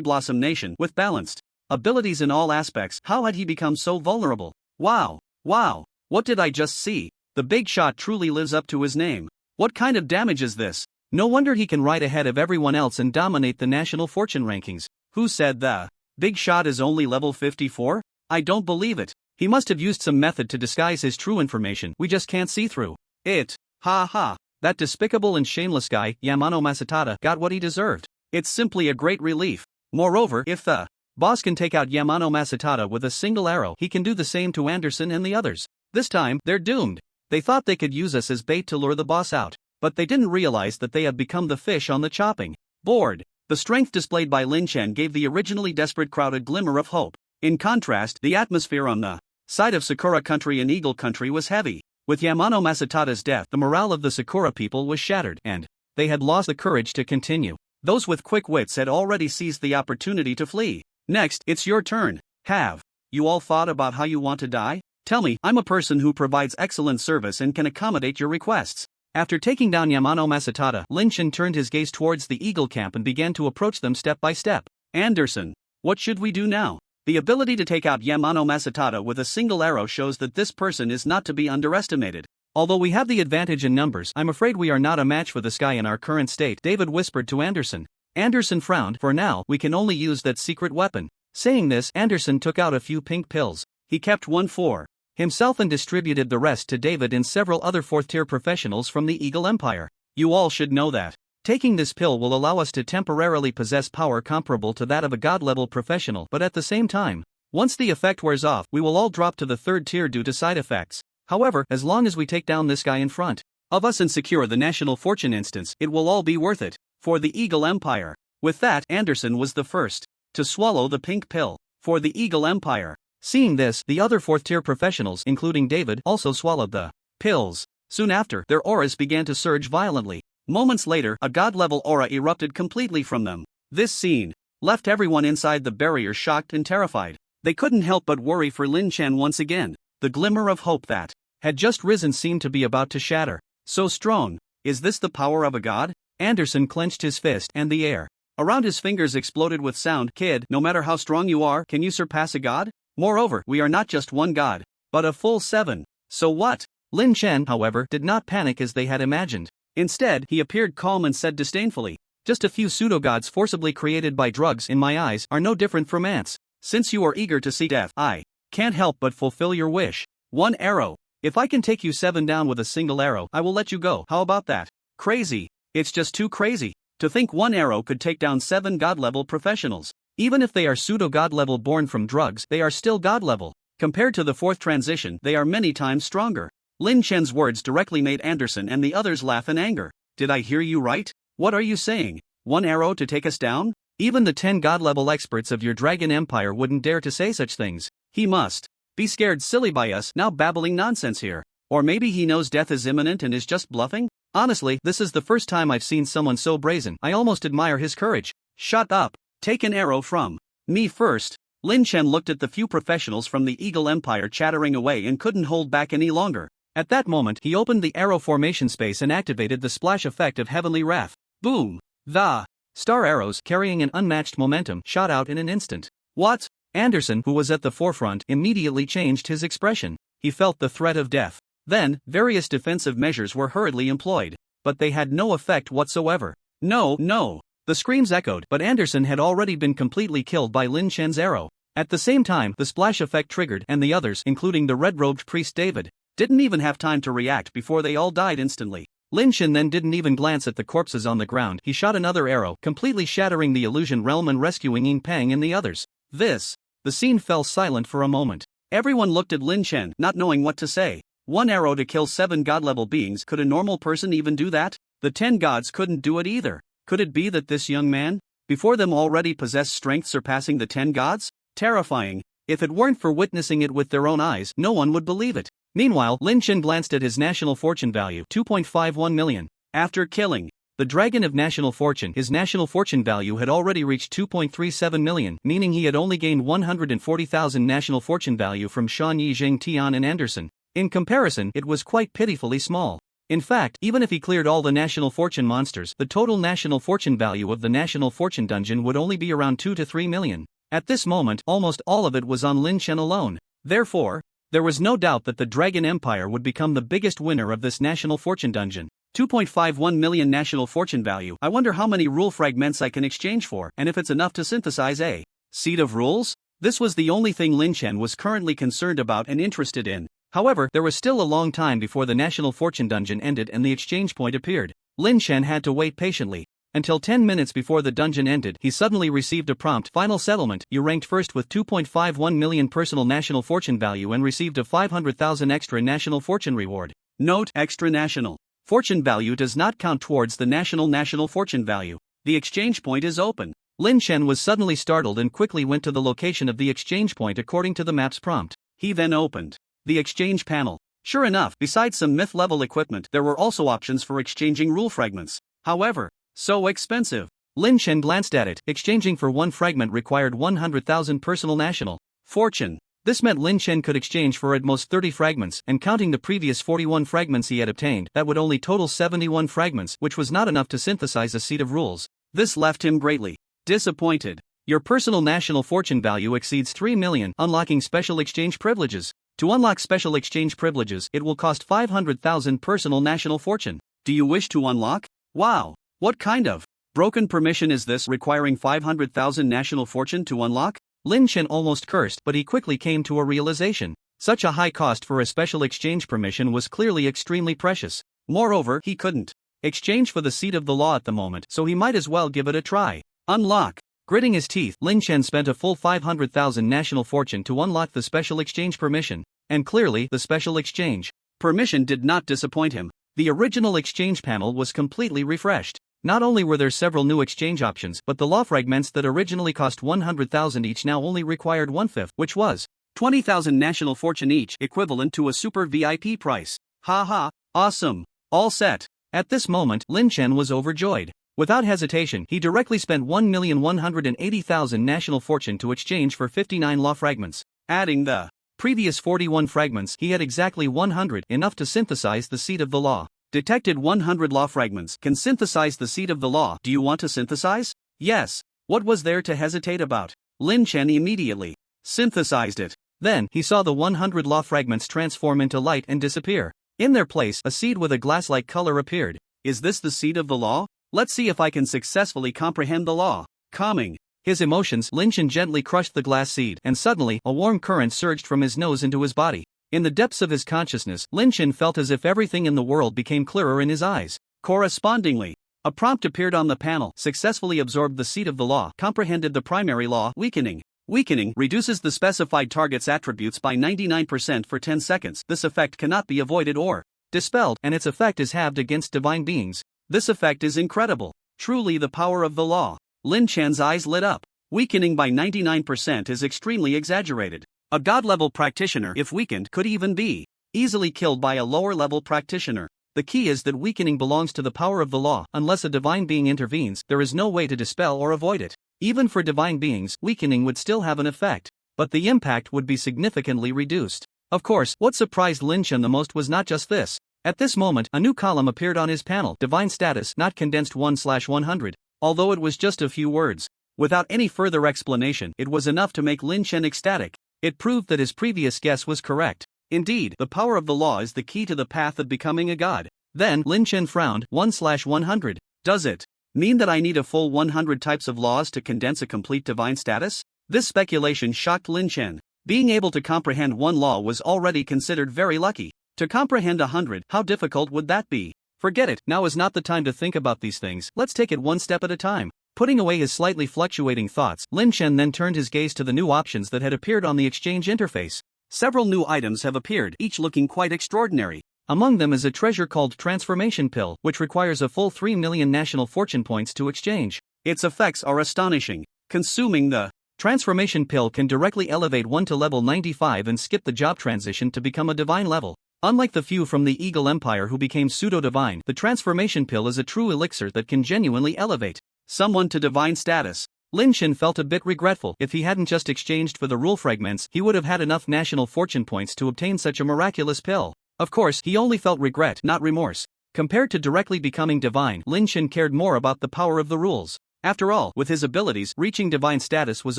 Blossom Nation, with balanced abilities in all aspects. How had he become so vulnerable? Wow. Wow. What did I just see? The big shot truly lives up to his name. What kind of damage is this? No wonder he can ride ahead of everyone else and dominate the national fortune rankings. Who said the big shot is only level 54? I don't believe it. He must have used some method to disguise his true information we just can't see through it. Ha ha. That despicable and shameless guy, Yamano Masatada, got what he deserved. It's simply a great relief. Moreover, if the boss can take out Yamano Masatada with a single arrow, he can do the same to Anderson and the others. This time, they're doomed. They thought they could use us as bait to lure the boss out, but they didn't realize that they have become the fish on the chopping board. The strength displayed by Lin Chen gave the originally desperate crowd a glimmer of hope. In contrast, the atmosphere on the side of Sakura Country and Eagle Country was heavy. With Yamano Masatada's death, the morale of the Sakura people was shattered, and they had lost the courage to continue. Those with quick wits had already seized the opportunity to flee. Next, it's your turn. Have you all thought about how you want to die? Tell me, I'm a person who provides excellent service and can accommodate your requests. After taking down Yamano Masatada, Lin Chen turned his gaze towards the Eagle camp and began to approach them step by step. Anderson, what should we do now? The ability to take out Yamano Masatada with a single arrow shows that this person is not to be underestimated. Although we have the advantage in numbers, I'm afraid we are not a match for this guy in our current state, David whispered to Anderson. Anderson frowned. For now, we can only use that secret weapon. Saying this, Anderson took out a few pink pills. He kept one for himself and distributed the rest to David and several other 4th-tier professionals from the Eagle Empire. You all should know that Taking this pill will allow us to temporarily possess power comparable to that of a god-level professional, but at the same time, once the effect wears off, we will all drop to the third tier due to side effects. However, as long as we take down this guy in front of us and secure the national fortune instance, it will all be worth it. For the Eagle Empire. With that, Anderson was the first to swallow the pink pill. For the Eagle Empire. Seeing this, the other fourth-tier professionals, including David, also swallowed the pills. Soon after, their auras began to surge violently. Moments later, a god-level aura erupted completely from them. This scene left everyone inside the barrier shocked and terrified. They couldn't help but worry for Lin Chen once again. The glimmer of hope that had just risen seemed to be about to shatter. So strong. Is this the power of a god? Anderson clenched his fist, and the air around his fingers exploded with sound. Kid, no matter how strong you are, can you surpass a god? Moreover, we are not just one god, but a full 7. So what? Lin Chen, however, did not panic as they had imagined. Instead, he appeared calm and said disdainfully, just a few pseudo-gods forcibly created by drugs in my eyes are no different from ants. Since you are eager to see death, I can't help but fulfill your wish. 1 arrow. If I can take you 7 down with a single arrow, I will let you go. How about that? Crazy. It's just too crazy. To think 1 arrow could take down 7 god-level professionals. Even if they are pseudo-god level born from drugs, they are still god level. Compared to the 4th transition, they are many times stronger. Lin Chen's words directly made Anderson and the others laugh in anger. Did I hear you right? What are you saying? 1 arrow to take us down? Even the 10 god-level experts of your Dragon Empire wouldn't dare to say such things. He must be scared silly by us now babbling nonsense here. Or maybe he knows death is imminent and is just bluffing? Honestly, this is the first time I've seen someone so brazen. I almost admire his courage. Shut up. Take an arrow from me first. Lin Chen looked at the few professionals from the Eagle Empire chattering away and couldn't hold back any longer. At that moment, he opened the arrow formation space and activated the splash effect of heavenly wrath. Boom! The star arrows, carrying an unmatched momentum, shot out in an instant. What? Anderson, who was at the forefront, immediately changed his expression. He felt the threat of death. Then, various defensive measures were hurriedly employed, but they had no effect whatsoever. No, no! The screams echoed, but Anderson had already been completely killed by Lin Chen's arrow. At the same time, the splash effect triggered, and the others, including the red-robed priest David, didn't even have time to react before they all died instantly. Lin Chen then didn't even glance at the corpses on the ground. He shot another arrow, completely shattering the illusion realm and rescuing Ying Peng and the others. The scene fell silent for a moment. Everyone looked at Lin Chen, not knowing what to say. 1 arrow to kill 7 god-level beings. Could a normal person even do that? The 10 gods couldn't do it either. Could it be that this young man, before them, already possessed strength surpassing the 10 gods? Terrifying. If it weren't for witnessing it with their own eyes, no one would believe it. Meanwhile, Lin Chen glanced at his national fortune value, 2.51 million. After killing the Dragon of National Fortune, his national fortune value had already reached 2.37 million, meaning he had only gained 140,000 national fortune value from Shan Yi, Zheng Tian and Anderson. In comparison, it was quite pitifully small. In fact, even if he cleared all the national fortune monsters, the total national fortune value of the national fortune dungeon would only be around 2 to 3 million. At this moment, almost all of it was on Lin Chen alone. Therefore, there was no doubt that the Dragon Empire would become the biggest winner of this national fortune dungeon. 2.51 million national fortune value. I wonder how many rule fragments I can exchange for, and if it's enough to synthesize a seed of rules? This was the only thing Lin Chen was currently concerned about and interested in. However, there was still a long time before the national fortune dungeon ended and the exchange point appeared. Lin Chen had to wait patiently. Until 10 minutes before the dungeon ended, he suddenly received a prompt. Final settlement. You ranked first with 2.51 million personal national fortune value and received a 500,000 extra national fortune reward. Note: extra national fortune value does not count towards the national fortune value. The exchange point is open. Lin Chen was suddenly startled and quickly went to the location of the exchange point according to the map's prompt. He then opened the exchange panel. Sure enough, besides some myth-level equipment, there were also options for exchanging rule fragments. However, so expensive. Lin Chen glanced at it. Exchanging for 1 fragment required 100,000 personal national fortune. This meant Lin Chen could exchange for at most 30 fragments, and counting the previous 41 fragments he had obtained, that would only total 71 fragments, which was not enough to synthesize a seed of rules. This left him greatly disappointed. Your personal national fortune value exceeds 3 million, unlocking special exchange privileges. To unlock special exchange privileges, it will cost 500,000 personal national fortune. Do you wish to unlock? Wow! What kind of broken permission is this, requiring 500,000 national fortune to unlock? Lin Chen almost cursed, but he quickly came to a realization. Such a high cost for a special exchange permission was clearly extremely precious. Moreover, he couldn't exchange for the seat of the law at the moment, so he might as well give it a try. Unlock. Gritting his teeth, Lin Chen spent a full 500,000 national fortune to unlock the special exchange permission, and clearly the special exchange permission did not disappoint him. The original exchange panel was completely refreshed. Not only were there several new exchange options, but the law fragments that originally cost 100,000 each now only required 1/5, which was 20,000 national fortune each, equivalent to a super VIP price. Haha, awesome. All set. At this moment, Lin Chen was overjoyed. Without hesitation, he directly spent 1,180,000 national fortune to exchange for 59 law fragments. Adding the previous 41 fragments, he had exactly 100, enough to synthesize the seed of the law. Detected 100 law fragments, can synthesize the seed of the law. Do you want to synthesize? Yes. What was there to hesitate about? Lin Chen immediately synthesized it. Then, he saw the 100 law fragments transform into light and disappear. In their place, a seed with a glass-like color appeared. Is this the seed of the law? Let's see if I can successfully comprehend the law. Calming his emotions, Lin Chen gently crushed the glass seed, and suddenly, a warm current surged from his nose into his body. In the depths of his consciousness, Lin Chen felt as if everything in the world became clearer in his eyes. Correspondingly, a prompt appeared on the panel. Successfully absorbed the seed of the law, comprehended the primary law. Weakening. Weakening reduces the specified target's attributes by 99% for 10 seconds. This effect cannot be avoided or dispelled, and its effect is halved against divine beings. This effect is incredible. Truly the power of the law. Lin Chen's eyes lit up. Weakening by 99% is extremely exaggerated. A god-level practitioner, if weakened, could even be easily killed by a lower-level practitioner. The key is that weakening belongs to the power of the law. Unless a divine being intervenes, there is no way to dispel or avoid it. Even for divine beings, weakening would still have an effect, but the impact would be significantly reduced. Of course, what surprised Lin Chen the most was not just this. At this moment, a new column appeared on his panel. Divine status not condensed 1/100. Although it was just a few words. Without any further explanation, it was enough to make Lin Chen ecstatic. It proved that his previous guess was correct. Indeed, the power of the law is the key to the path of becoming a god. Then, Lin Chen frowned. 1/100. Does it mean that I need a full 100 types of laws to condense a complete divine status? This speculation shocked Lin Chen. Being able to comprehend one law was already considered very lucky. To comprehend 100, how difficult would that be? Forget it, now is not the time to think about these things. Let's take it one step at a time. Putting away his slightly fluctuating thoughts, Lin Chen then turned his gaze to the new options that had appeared on the exchange interface. Several new items have appeared, each looking quite extraordinary. Among them is a treasure called Transformation Pill, which requires a full 3 million national fortune points to exchange. Its effects are astonishing. Consuming the Transformation Pill can directly elevate one to level 95 and skip the job transition to become a divine level. Unlike the few from the Eagle Empire who became pseudo-divine, the Transformation Pill is a true elixir that can genuinely elevate someone to divine status. Lin Chen felt a bit regretful. If he hadn't just exchanged for the rule fragments, he would have had enough national fortune points to obtain such a miraculous pill. Of course, he only felt regret, not remorse. Compared to directly becoming divine, Lin Chen cared more about the power of the rules. After all, with his abilities, reaching divine status was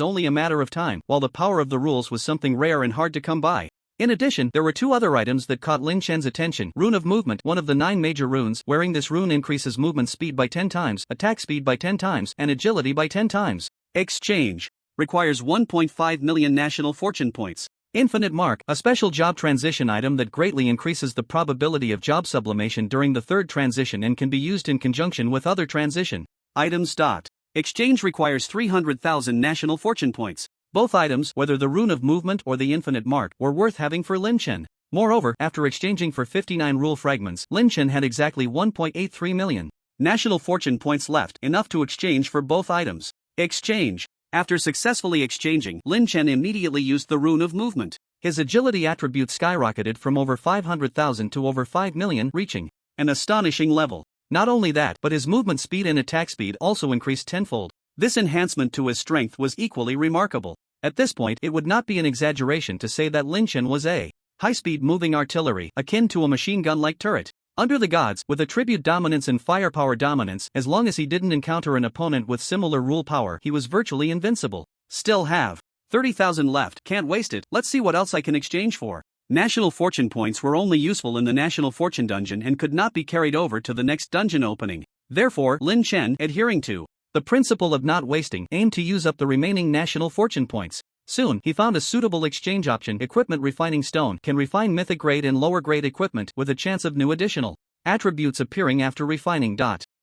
only a matter of time, while the power of the rules was something rare and hard to come by. In addition, there were two other items that caught Lin Chen's attention. Rune of Movement, one of the 9 major runes. Wearing this rune increases movement speed by 10 times, attack speed by 10 times, and agility by 10 times. Exchange. Requires 1.5 million national fortune points. Infinite Mark, a special job transition item that greatly increases the probability of job sublimation during the third transition and can be used in conjunction with other transition items. Exchange requires 300,000 national fortune points. Both items, whether the Rune of Movement or the Infinite Mark, were worth having for Lin Chen. Moreover, after exchanging for 59 rule fragments, Lin Chen had exactly 1.83 million national fortune points left, enough to exchange for both items. Exchange. After successfully exchanging, Lin Chen immediately used the Rune of Movement. His agility attribute skyrocketed from over 500,000 to over 5 million, reaching an astonishing level. Not only that, but his movement speed and attack speed also increased tenfold. This enhancement to his strength was equally remarkable. At this point, it would not be an exaggeration to say that Lin Chen was a high-speed moving artillery, akin to a machine gun-like turret. Under the gods, with attribute dominance and firepower dominance, as long as he didn't encounter an opponent with similar rule power, he was virtually invincible. Still have 30,000 left, can't waste it. Let's see what else I can exchange for. National fortune points were only useful in the National Fortune Dungeon and could not be carried over to the next dungeon opening. Therefore, Lin Chen, adhering to the principle of not wasting, aimed to use up the remaining national fortune points. Soon, he found a suitable exchange option. Equipment Refining Stone can refine mythic grade and lower grade equipment with a chance of new additional Attributes appearing after refining.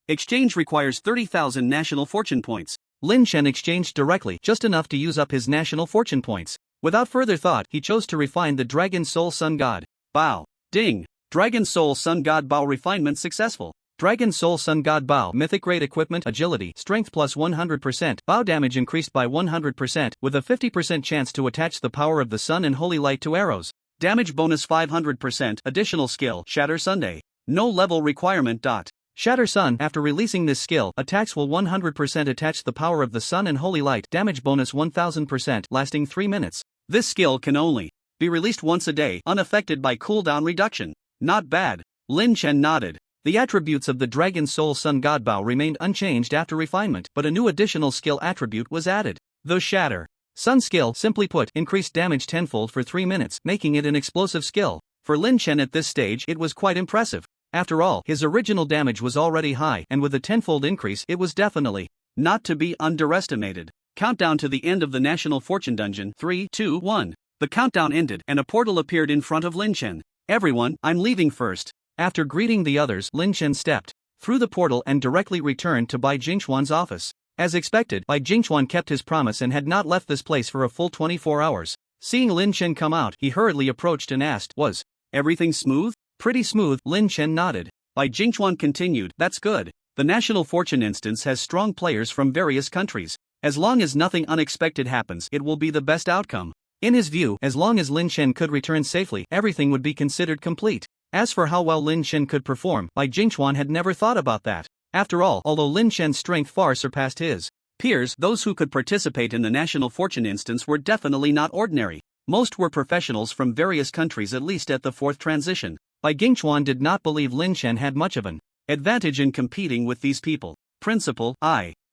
Exchange requires 30,000 national fortune points. Lin Chen exchanged directly, just enough to use up his national fortune points. Without further thought, he chose to refine the Dragon Soul Sun God. Bao. Ding. Dragon Soul Sun God Bao refinement successful. Dragon Soul Sun God Bao mythic grade equipment agility strength plus 100%. Bao damage increased by 100% with a 50% chance to attach the power of the sun and holy light to arrows. Damage bonus 500%. Additional skill Shatter Sunday. No level requirement. Shatter Sun. After releasing this skill, attacks will 100% attach the power of the sun and holy light. Damage bonus 1000%, lasting 3 minutes. This skill can only be released once a day, unaffected by cooldown reduction. Not bad. Lin Chen nodded. The attributes of the Dragon Soul Sun God Bao remained unchanged after refinement, but a new additional skill attribute was added. The Shatter Sun skill, simply put, increased damage tenfold for 3 minutes, making it an explosive skill. For Lin Chen at this stage, it was quite impressive. After all, his original damage was already high, and with a tenfold increase, it was definitely not to be underestimated. Countdown to the end of the National Fortune Dungeon. 3, 2, 1. The countdown ended, and a portal appeared in front of Lin Chen. Everyone, I'm leaving first. After greeting the others, Lin Chen stepped through the portal and directly returned to Bai Jingchuan's office. As expected, Bai Jingchuan kept his promise and had not left this place for a full 24 hours. Seeing Lin Chen come out, he hurriedly approached and asked, "Was everything smooth?" "Pretty smooth," Lin Chen nodded. Bai Jingchuan continued, "That's good. The National Fortune instance has strong players from various countries. As long as nothing unexpected happens, it will be the best outcome." In his view, as long as Lin Chen could return safely, everything would be considered complete. As for how well Lin Chen could perform, Bai Jingchuan had never thought about that. After all, although Lin Chen's strength far surpassed his peers, those who could participate in the National Fortune instance were definitely not ordinary. Most were professionals from various countries, at least at the fourth transition. Bai Jingchuan did not believe Lin Chen had much of an advantage in competing with these people. Principal,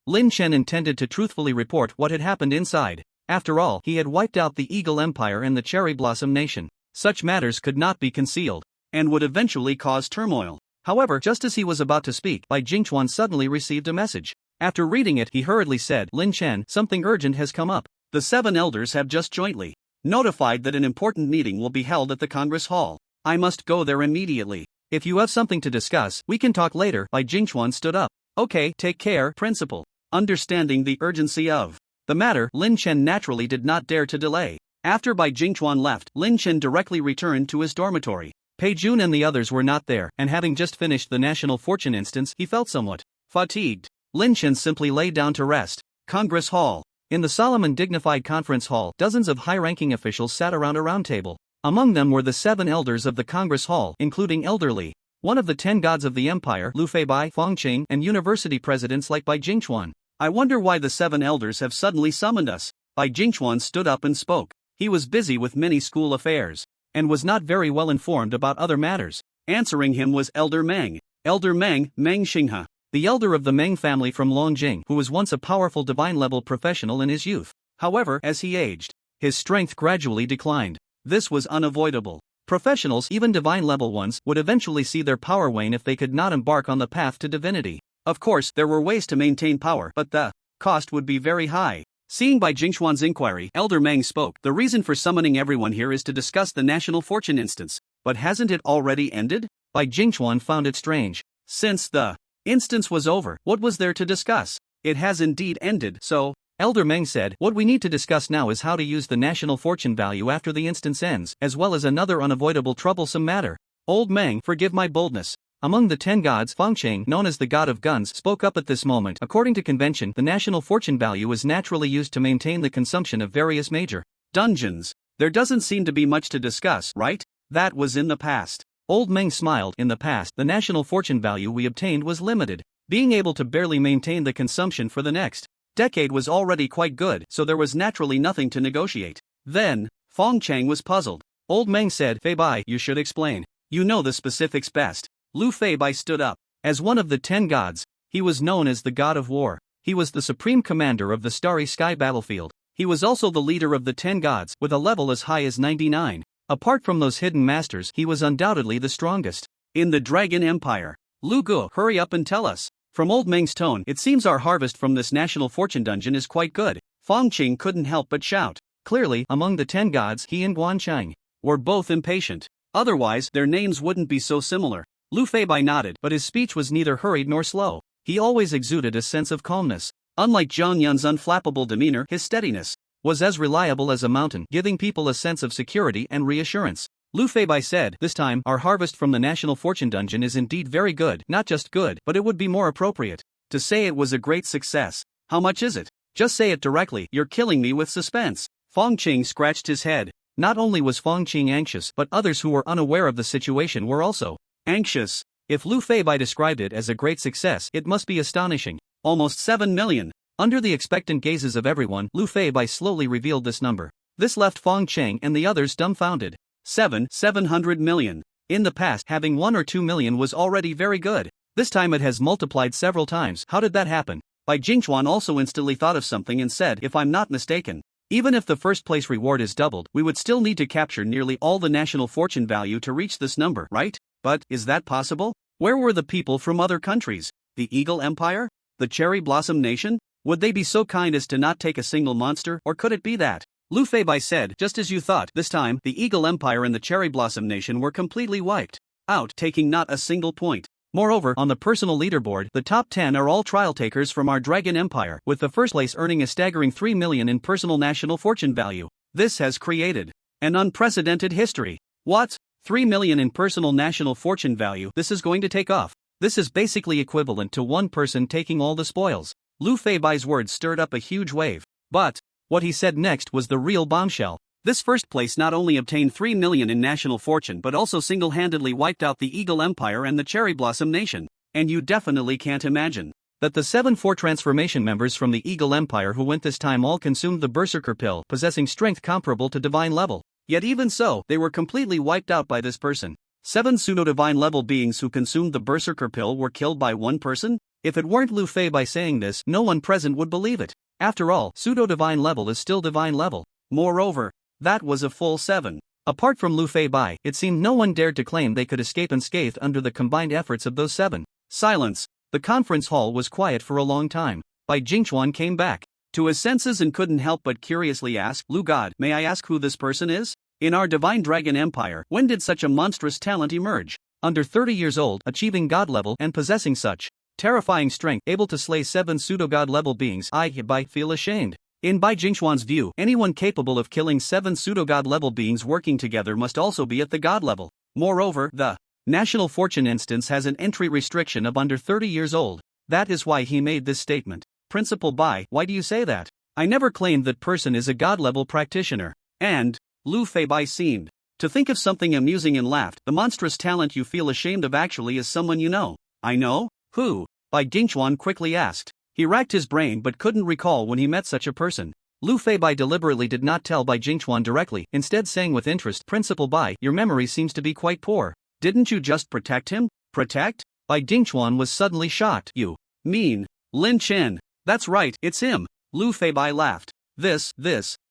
Lin Chen intended to truthfully report what had happened inside. After all, he had wiped out the Eagle Empire and the Cherry Blossom Nation. Such matters could not be concealed, and would eventually cause turmoil. However, just as he was about to speak, Bai Jingchuan suddenly received a message. After reading it, he hurriedly said, "Lin Chen, something urgent has come up. The 7 elders have just jointly notified that an important meeting will be held at the Congress Hall. I must go there immediately. If you have something to discuss, we can talk later." Bai Jingchuan stood up. "Okay, take care, Principal." Understanding the urgency of the matter, Lin Chen naturally did not dare to delay. After Bai Jingchuan left, Lin Chen directly returned to his dormitory. Pei Jun and the others were not there, and having just finished the National Fortune instance, he felt somewhat fatigued. Lin Chen simply lay down to rest. Congress Hall. In the solemn and dignified conference hall, dozens of high-ranking officials sat around a round table. Among them were the 7 elders of the Congress Hall, including Elder Li, one of the 10 gods of the empire, Lu Feibai, Fong Qing, and university presidents like Bai Jingchuan. "I wonder why the 7 elders have suddenly summoned us." Bai Jingchuan stood up and spoke. He was busy with many school affairs, and was not very well informed about other matters. Answering him was Elder Meng. Elder Meng, Meng Xinghe, the elder of the Meng family from Longjing, who was once a powerful divine-level professional in his youth. However, as he aged, his strength gradually declined. This was unavoidable. Professionals, even divine-level ones, would eventually see their power wane if they could not embark on the path to divinity. Of course, there were ways to maintain power, but the cost would be very high. Seeing Bai Jingchuan's inquiry, Elder Meng spoke. "The reason for summoning everyone here is to discuss the National Fortune instance. But hasn't it already ended?" Bai Jingchuan found it strange. Since the instance was over, what was there to discuss? "It has indeed ended, so," Elder Meng said, "what we need to discuss now is how to use the National Fortune value after the instance ends, as well as another unavoidable troublesome matter." "Old Meng, forgive my boldness." Among the 10 gods, Fong Qing, known as the god of guns, spoke up at this moment. According to convention, the National Fortune value is naturally used to maintain the consumption of various major dungeons. "There doesn't seem to be much to discuss, right? That was in the past." Old Meng smiled. "In the past, the National Fortune value we obtained was limited. Being able to barely maintain the consumption for the next decade was already quite good, so there was naturally nothing to negotiate." Then, Fong Chang was puzzled. Old Meng said, "Fei Bai, you should explain. You know the specifics best." Lu Feibai stood up. As one of the 10 gods, he was known as the God of War. He was the supreme commander of the Starry Sky battlefield. He was also the leader of the 10 gods, with a level as high as 99. Apart from those hidden masters, he was undoubtedly the strongest in the Dragon Empire. "Lu Gu, hurry up and tell us." From Old Meng's tone, it seems our harvest from this National Fortune dungeon is quite good. Fong Qing couldn't help but shout. Clearly, among the 10 gods, he and Guan Chang were both impatient. Otherwise, their names wouldn't be so similar. Lu Feibai nodded, but his speech was neither hurried nor slow. He always exuded a sense of calmness. Unlike Zhang Yun's unflappable demeanor, his steadiness was as reliable as a mountain, giving people a sense of security and reassurance. Lu Feibai said, "This time, our harvest from the National Fortune Dungeon is indeed very good. Not just good, but it would be more appropriate to say it was a great success. How much is it? Just say it directly, you're killing me with suspense." Fong Qing scratched his head. Not only was Fong Qing anxious, but others who were unaware of the situation were also anxious. If Lu Feibai described it as a great success, it must be astonishing. Almost 7 million. Under the expectant gazes of everyone, Lu Feibai slowly revealed this number. This left Fong Qing and the others dumbfounded. 700 million. In the past, having 1 or 2 million was already very good. This time it has multiplied several times. How did that happen? Bai Jingchuan also instantly thought of something and said, "If I'm not mistaken, even if the first place reward is doubled, we would still need to capture nearly all the national fortune value to reach this number, right? But, is that possible? Where were the people from other countries? The Eagle Empire? The Cherry Blossom Nation? Would they be so kind as to not take a single monster, or could it be that?" Lu Feibai said, "Just as you thought. This time, the Eagle Empire and the Cherry Blossom Nation were completely wiped out, taking not a single point. Moreover, on the personal leaderboard, the top 10 are all trial takers from our Dragon Empire, with the first place earning a staggering 3 million in personal national fortune value. This has created an unprecedented history. What? 3 million in personal national fortune value? This is going to take off. This is basically equivalent to one person taking all the spoils." Lu Feibai's words stirred up a huge wave. But what he said next was the real bombshell. This first place not only obtained 3 million in national fortune but also single-handedly wiped out the Eagle Empire and the Cherry Blossom Nation. And you definitely can't imagine that the 7-4 transformation members from the Eagle Empire who went this time all consumed the Berserker Pill, possessing strength comparable to divine level. Yet even so, they were completely wiped out by this person. 7 pseudo-divine level beings who consumed the Berserker Pill were killed by one person? If it weren't Lu Feibai saying this, no one present would believe it. After all, pseudo-divine level is still divine level. Moreover, that was a full 7. Apart from Lu Feibai, it seemed no one dared to claim they could escape unscathed under the combined efforts of those 7. Silence. The conference hall was quiet for a long time. Bai Jingchuan came back to his senses and couldn't help but curiously ask, "Lu God, may I ask who this person is? In our Divine Dragon Empire, when did such a monstrous talent emerge? Under 30 years old, achieving god level and possessing such terrifying strength, able to slay 7 pseudo-god level beings, I feel ashamed." In Bai Jingchuan's view, anyone capable of killing 7 pseudo-god level beings working together must also be at the god level. Moreover, the National Fortune instance has an entry restriction of under 30 years old. That is why he made this statement. "Principal Bai, why do you say that? I never claimed that person is a god level practitioner." And Lu Feibai seemed to think of something amusing and laughed. "The monstrous talent you feel ashamed of actually is someone you know." "I know? Who?" Bai Jingchuan quickly asked. He racked his brain but couldn't recall when he met such a person. Lu Feibai deliberately did not tell Bai Jingchuan directly, instead saying with interest, "Principal Bai, your memory seems to be quite poor. Didn't you just protect him?" "Protect?" Bai Jingchuan was suddenly shocked. "You mean Lin Chen?" "That's right, it's him." Lu Feibai laughed. This,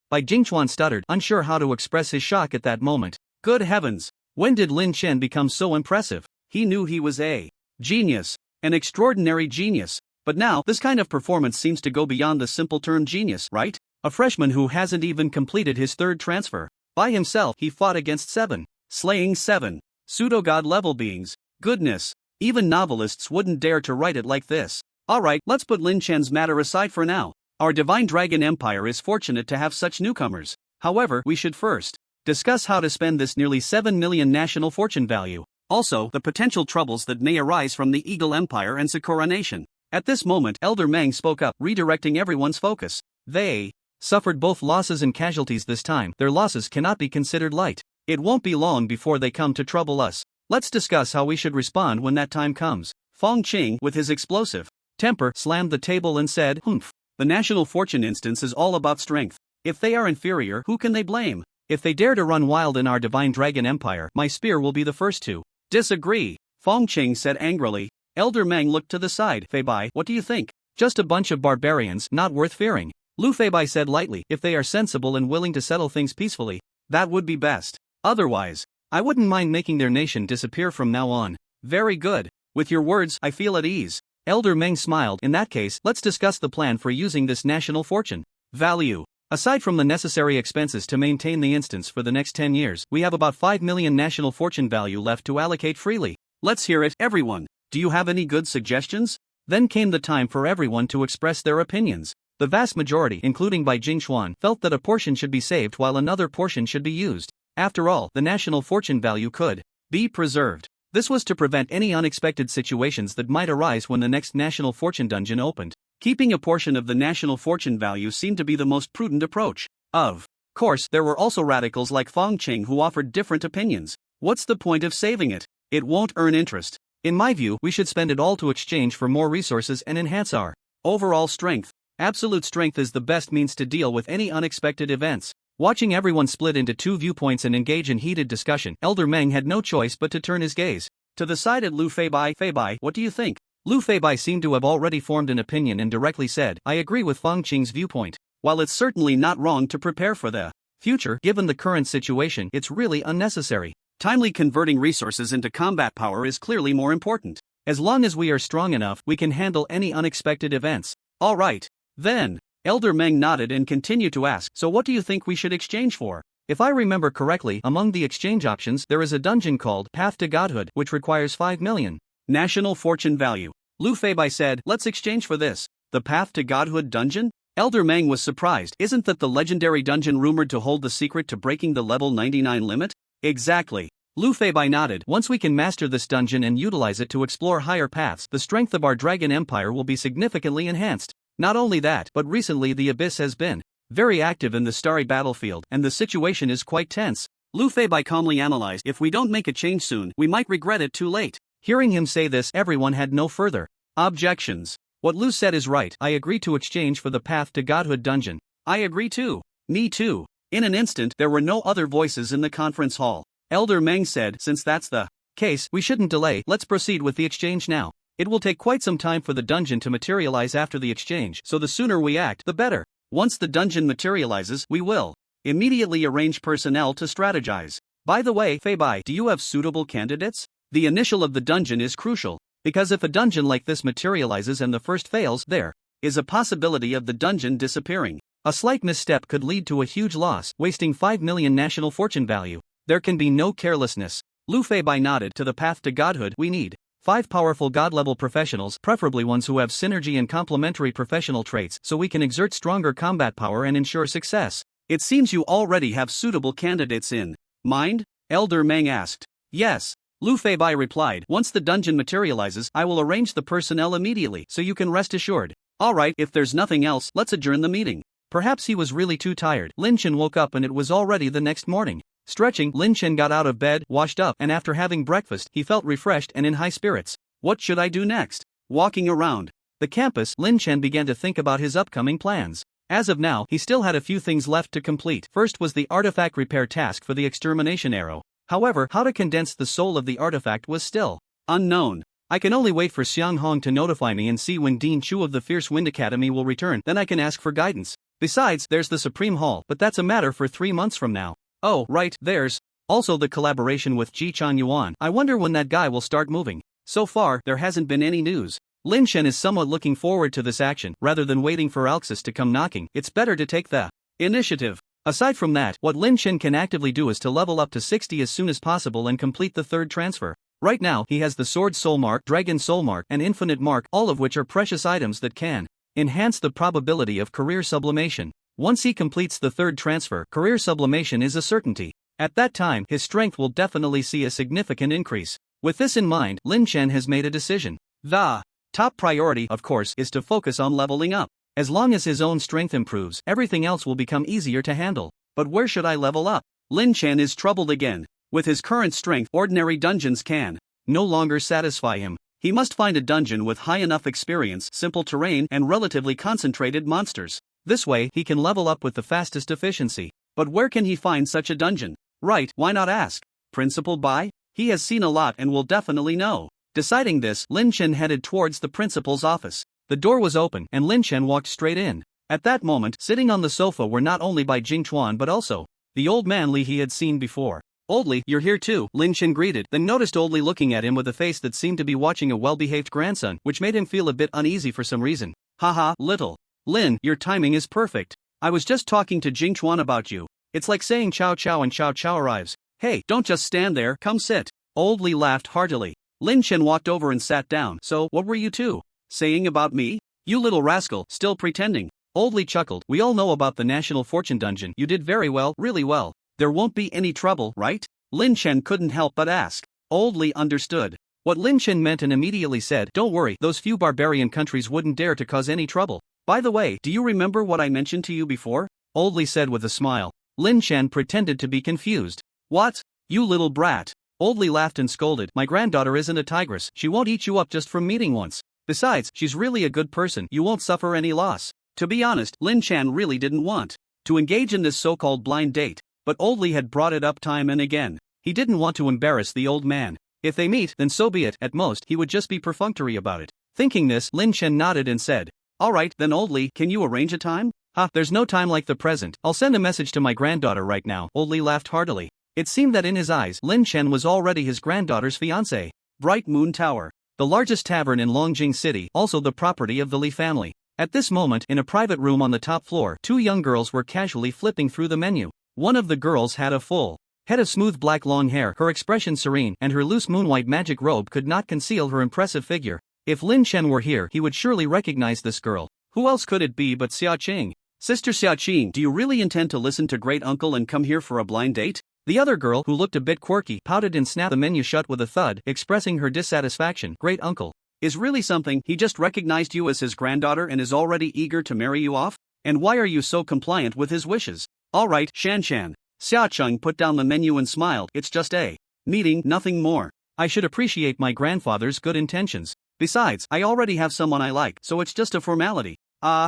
Bai Jingchuan stuttered, unsure how to express his shock at that moment. Good heavens! When did Lin Chen become so impressive? He knew he was a genius. An extraordinary genius. But now, this kind of performance seems to go beyond the simple term genius, right? A freshman who hasn't even completed his 3rd transfer. By himself, he fought against 7, slaying 7 pseudo-god level beings. Goodness, even novelists wouldn't dare to write it like this. Alright, let's put Lin Chen's matter aside for now. Our Divine Dragon Empire is fortunate to have such newcomers. However, we should first discuss how to spend this nearly 7 million national fortune value. Also, the potential troubles that may arise from the Eagle Empire and Sakura Nation. At this moment, Elder Meng spoke up, redirecting everyone's focus. They suffered both losses and casualties this time. Their losses cannot be considered light. It won't be long before they come to trouble us. Let's discuss how we should respond when that time comes. Fong Qing, with his explosive temper, slammed the table and said, "Humph. The national fortune instance is all about strength. If they are inferior, who can they blame? If they dare to run wild in our Divine Dragon Empire, my spear will be the first to disagree." Fong Qing said angrily. Elder Meng looked to the side. "Feibai, what do you think? Just a bunch of barbarians, not worth fearing." Lu Feibai said lightly, "If they are sensible and willing to settle things peacefully, that would be best. Otherwise, I wouldn't mind making their nation disappear from now on." "Very good. With your words, I feel at ease." Elder Meng smiled. "In that case, let's discuss the plan for using this national fortune value. Aside from the necessary expenses to maintain the instance for the next 10 years, we have about 5 million national fortune value left to allocate freely. Let's hear it, everyone. Do you have any good suggestions? Then came the time for everyone to express their opinions. The vast majority, including by Jingchuan, felt that a portion should be saved while another portion should be used. After all, the national fortune value could be preserved. This was to prevent any unexpected situations that might arise when the next national fortune dungeon opened. Keeping a portion of the national fortune value seemed to be the most prudent approach. Of course, there were also radicals like Fong Qing who offered different opinions. What's the point of saving it? It won't earn interest. In my view, we should spend it all to exchange for more resources and enhance our overall strength. Absolute strength is the best means to deal with any unexpected events. Watching everyone split into two viewpoints and engage in heated discussion, Elder Meng had no choice but to turn his gaze to the side at Lu Feibai. Feibai, what do you think? Lu Feibai seemed to have already formed an opinion and directly said, I agree with Fong Qing's viewpoint. While it's certainly not wrong to prepare for the future, given the current situation, it's really unnecessary. Timely converting resources into combat power is clearly more important. As long as we are strong enough, we can handle any unexpected events. All right. Then, Elder Meng nodded and continued to ask, so what do you think we should exchange for? If I remember correctly, among the exchange options there is a dungeon called Path to Godhood, which requires 5 million national fortune value. Lu Feibai said, let's exchange for this. The Path to Godhood dungeon? Elder Meng was surprised. Isn't that the legendary dungeon rumored to hold the secret to breaking the level 99 limit? Exactly. Lu Feibai nodded. Once we can master this dungeon and utilize it to explore higher paths, the strength of our dragon empire will be significantly enhanced. Not only that, but recently the Abyss has been very active in the starry battlefield, and the situation is quite tense. Lu Feibai calmly analyzed, if we don't make a change soon, we might regret it too late. Hearing him say this, everyone had no further objections. What Lu said is right. I agree to exchange for the Path to Godhood dungeon. I agree too. Me too. In an instant, there were no other voices in the conference hall. Elder Meng said, since that's the case, we shouldn't delay, let's proceed with the exchange now. It will take quite some time for the dungeon to materialize after the exchange, so the sooner we act, the better. Once the dungeon materializes, we will immediately arrange personnel to strategize. By the way, Feibai, do you have suitable candidates? The initial of the dungeon is crucial, because if a dungeon like this materializes and the first fails, there is a possibility of the dungeon disappearing. A slight misstep could lead to a huge loss, wasting 5 million national fortune value. There can be no carelessness. Lu Feibai nodded. To the Path to Godhood, we need 5 powerful god-level professionals, preferably ones who have synergy and complementary professional traits, so we can exert stronger combat power and ensure success. It seems you already have suitable candidates in mind? Elder Meng asked. Yes. Lu Feibai replied. Once the dungeon materializes, I will arrange the personnel immediately, so you can rest assured. Alright, if there's nothing else, let's adjourn the meeting. Perhaps he was really too tired. Lin Chen woke up and it was already the next morning. Stretching, Lin Chen got out of bed, washed up, and after having breakfast, he felt refreshed and in high spirits. What should I do next? Walking around the campus, Lin Chen began to think about his upcoming plans. As of now, he still had a few things left to complete. First was the artifact repair task for the extermination arrow. However, how to condense the soul of the artifact was still unknown. I can only wait for Xiang Hong to notify me and see when Dean Chu of the Fierce Wind Academy will return, then I can ask for guidance. Besides, there's the Supreme Hall, but that's a matter for 3 months from now. Oh, right, there's also the collaboration with Ji Chan Yuan. I wonder when that guy will start moving. So far, there hasn't been any news. Lin Chen is somewhat looking forward to this action. Rather than waiting for Alxis to come knocking, it's better to take the initiative. Aside from that, what Lin Chen can actively do is to level up to 60 as soon as possible and complete the third transfer. Right now, he has the Sword Soul Mark, Dragon Soul Mark, and Infinite Mark, all of which are precious items that can enhance the probability of career sublimation. Once he completes the third transfer, career sublimation is a certainty. At that time, his strength will definitely see a significant increase. With this in mind, Lin Chen has made a decision. The top priority, of course, is to focus on leveling up. As long as his own strength improves, everything else will become easier to handle. But where should I level up? Lin Chen is troubled again. With his current strength, ordinary dungeons can no longer satisfy him. He must find a dungeon with high enough experience, simple terrain, and relatively concentrated monsters. This way, he can level up with the fastest efficiency. But where can he find such a dungeon? Right, why not ask Principal Bai? He has seen a lot and will definitely know. Deciding this, Lin Chen headed towards the principal's office. The door was open, and Lin Chen walked straight in. At that moment, sitting on the sofa were not only Bai Jingchuan but also the old man Li he had seen before. Old Li, you're here too, Lin Chen greeted, then noticed Old Li looking at him with a face that seemed to be watching a well-behaved grandson, which made him feel a bit uneasy for some reason. Haha, little Lin, your timing is perfect. I was just talking to Jingchuan about you. It's like saying Chow Chow and Chow Chow arrives. Hey, don't just stand there, come sit. Old Li laughed heartily. Lin Chen walked over and sat down. So, what were you two saying about me? You little rascal, still pretending. Old Lee chuckled. We all know about the National Fortune Dungeon. You did very well, really well. There won't be any trouble, right? Lin Chen couldn't help but ask. Old Lee understood what Lin Chen meant and immediately said, don't worry, those few barbarian countries wouldn't dare to cause any trouble. By the way, do you remember what I mentioned to you before? Old Lee said with a smile. Lin Chen pretended to be confused. What? You little brat. Old Lee laughed and scolded. My granddaughter isn't a tigress. She won't eat you up just from meeting once. Besides, she's really a good person. You won't suffer any loss. To be honest, Lin Chen really didn't want to engage in this so-called blind date, but Old Lee had brought it up time and again. He didn't want to embarrass the old man. If they meet, then so be it. At most, he would just be perfunctory about it. Thinking this, Lin Chen nodded and said, all right, then Old Lee, can you arrange a time? There's no time like the present. I'll send a message to my granddaughter right now. Old Lee laughed heartily. It seemed that in his eyes, Lin Chen was already his granddaughter's fiancé. Bright Moon Tower, the largest tavern in Longjing City, also the property of the Li family. At this moment, in a private room on the top floor, two young girls were casually flipping through the menu. One of the girls had a full head of smooth black long hair, her expression serene, and her loose moonwhite magic robe could not conceal her impressive figure. If Lin Chen were here, he would surely recognize this girl. Who else could it be but Xia Qing? Sister Xia Qing, do you really intend to listen to great uncle and come here for a blind date? The other girl, who looked a bit quirky, pouted and snapped the menu shut with a thud, expressing her dissatisfaction. Great uncle is really something. He just recognized you as his granddaughter and is already eager to marry you off? And why are you so compliant with his wishes? Alright, Shan Shan. Xia Qing put down the menu and smiled. It's just a meeting, nothing more. I should appreciate my grandfather's good intentions. Besides, I already have someone I like, so it's just a formality.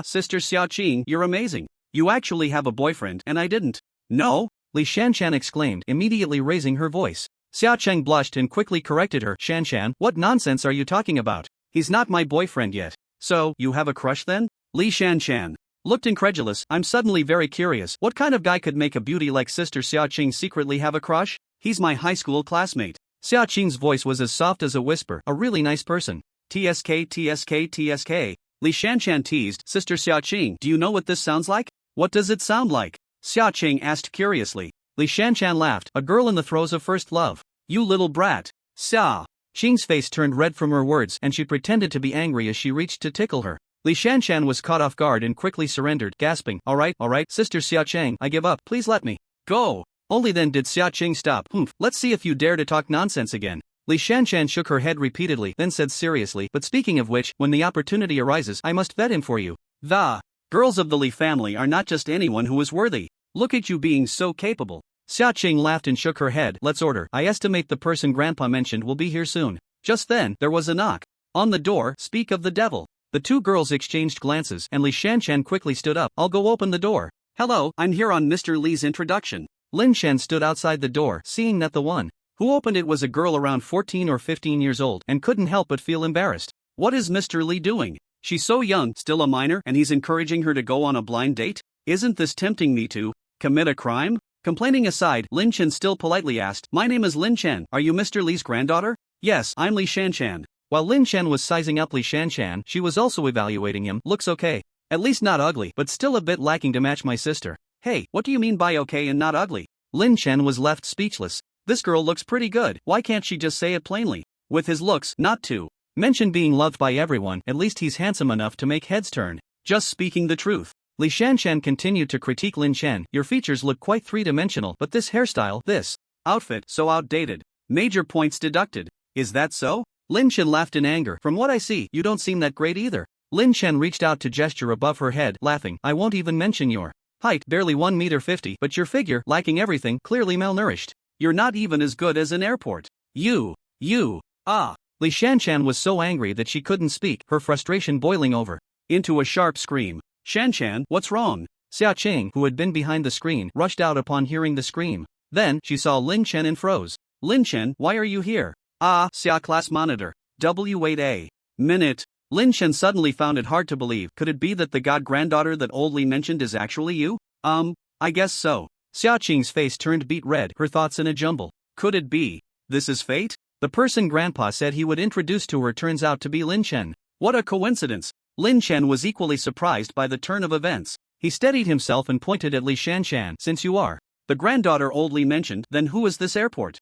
Sister Xia Qing, you're amazing. You actually have a boyfriend, and I didn't. No? Li Shanshan exclaimed, immediately raising her voice. Xia Qing blushed and quickly corrected her. Shanshan, what nonsense are you talking about? He's not my boyfriend yet. So, you have a crush then? Li Shanshan looked incredulous. I'm suddenly very curious. What kind of guy could make a beauty like Sister Xia Qing secretly have a crush? He's my high school classmate. Xia Qing's voice was as soft as a whisper. A really nice person. TSK TSK TSK. Li Shanshan teased. Sister Xia Qing, do you know what this sounds like? What does it sound like? Xia Qing asked curiously. Li Shanshan laughed. A girl in the throes of first love. You little brat. Xia Qing's face turned red from her words and she pretended to be angry as she reached to tickle her. Li Shanshan was caught off guard and quickly surrendered, gasping. Alright, Sister Xia Qing, I give up, please let me go. Only then did Xia Qing stop. Let's see if you dare to talk nonsense again. Li Shanshan shook her head repeatedly, then said seriously, but speaking of which, when the opportunity arises, I must vet him for you. The girls of the Li family are not just anyone who is worthy. Look at you being so capable. Xia Qing laughed and shook her head. Let's order. I estimate the person Grandpa mentioned will be here soon. Just then, there was a knock on the door. Speak of the devil. The two girls exchanged glances, and Li Shanshan quickly stood up. I'll go open the door. Hello, I'm here on Mr. Li's introduction. Lin Shen stood outside the door, seeing that the one who opened it was a girl around 14 or 15 years old and couldn't help but feel embarrassed. What is Mr. Li doing? She's so young, still a minor, and he's encouraging her to go on a blind date? Isn't this tempting me to commit a crime? Complaining aside, Lin Chen still politely asked, my name is Lin Chen. Are you Mr. Li's granddaughter? Yes, I'm Li Shanshan. While Lin Chen was sizing up Li Shanshan, she was also evaluating him. Looks okay. At least not ugly, but still a bit lacking to match my sister. Hey, what do you mean by okay and not ugly? Lin Chen was left speechless. This girl looks pretty good. Why can't she just say it plainly? With his looks, not to mention being loved by everyone, at least he's handsome enough to make heads turn. Just speaking the truth. Li Shanshan continued to critique Lin Chen. Your features look quite three-dimensional, but this hairstyle, this outfit, so outdated. Major points deducted. Is that so? Lin Chen laughed in anger. From what I see, you don't seem that great either. Lin Chen reached out to gesture above her head, laughing. I won't even mention your height, barely 1 meter 50, but your figure, lacking everything, clearly malnourished. You're not even as good as an airport. Li Shanshan was so angry that she couldn't speak, her frustration boiling over into a sharp scream. Shanshan, what's wrong? Xia Qing, who had been behind the screen, rushed out upon hearing the scream. Then, she saw Lin Chen and froze. Lin Chen, why are you here? Xia class monitor. W8A. Minute. Lin Chen suddenly found it hard to believe. Could it be that the god-granddaughter that Old Li mentioned is actually you? I guess so. Xia Qing's face turned beet red, her thoughts in a jumble. Could it be? This is fate? The person Grandpa said he would introduce to her turns out to be Lin Chen. What a coincidence. Lin Chen was equally surprised by the turn of events. He steadied himself and pointed at Li Shanshan. Since you are the granddaughter Old Li mentioned, then who is this airport?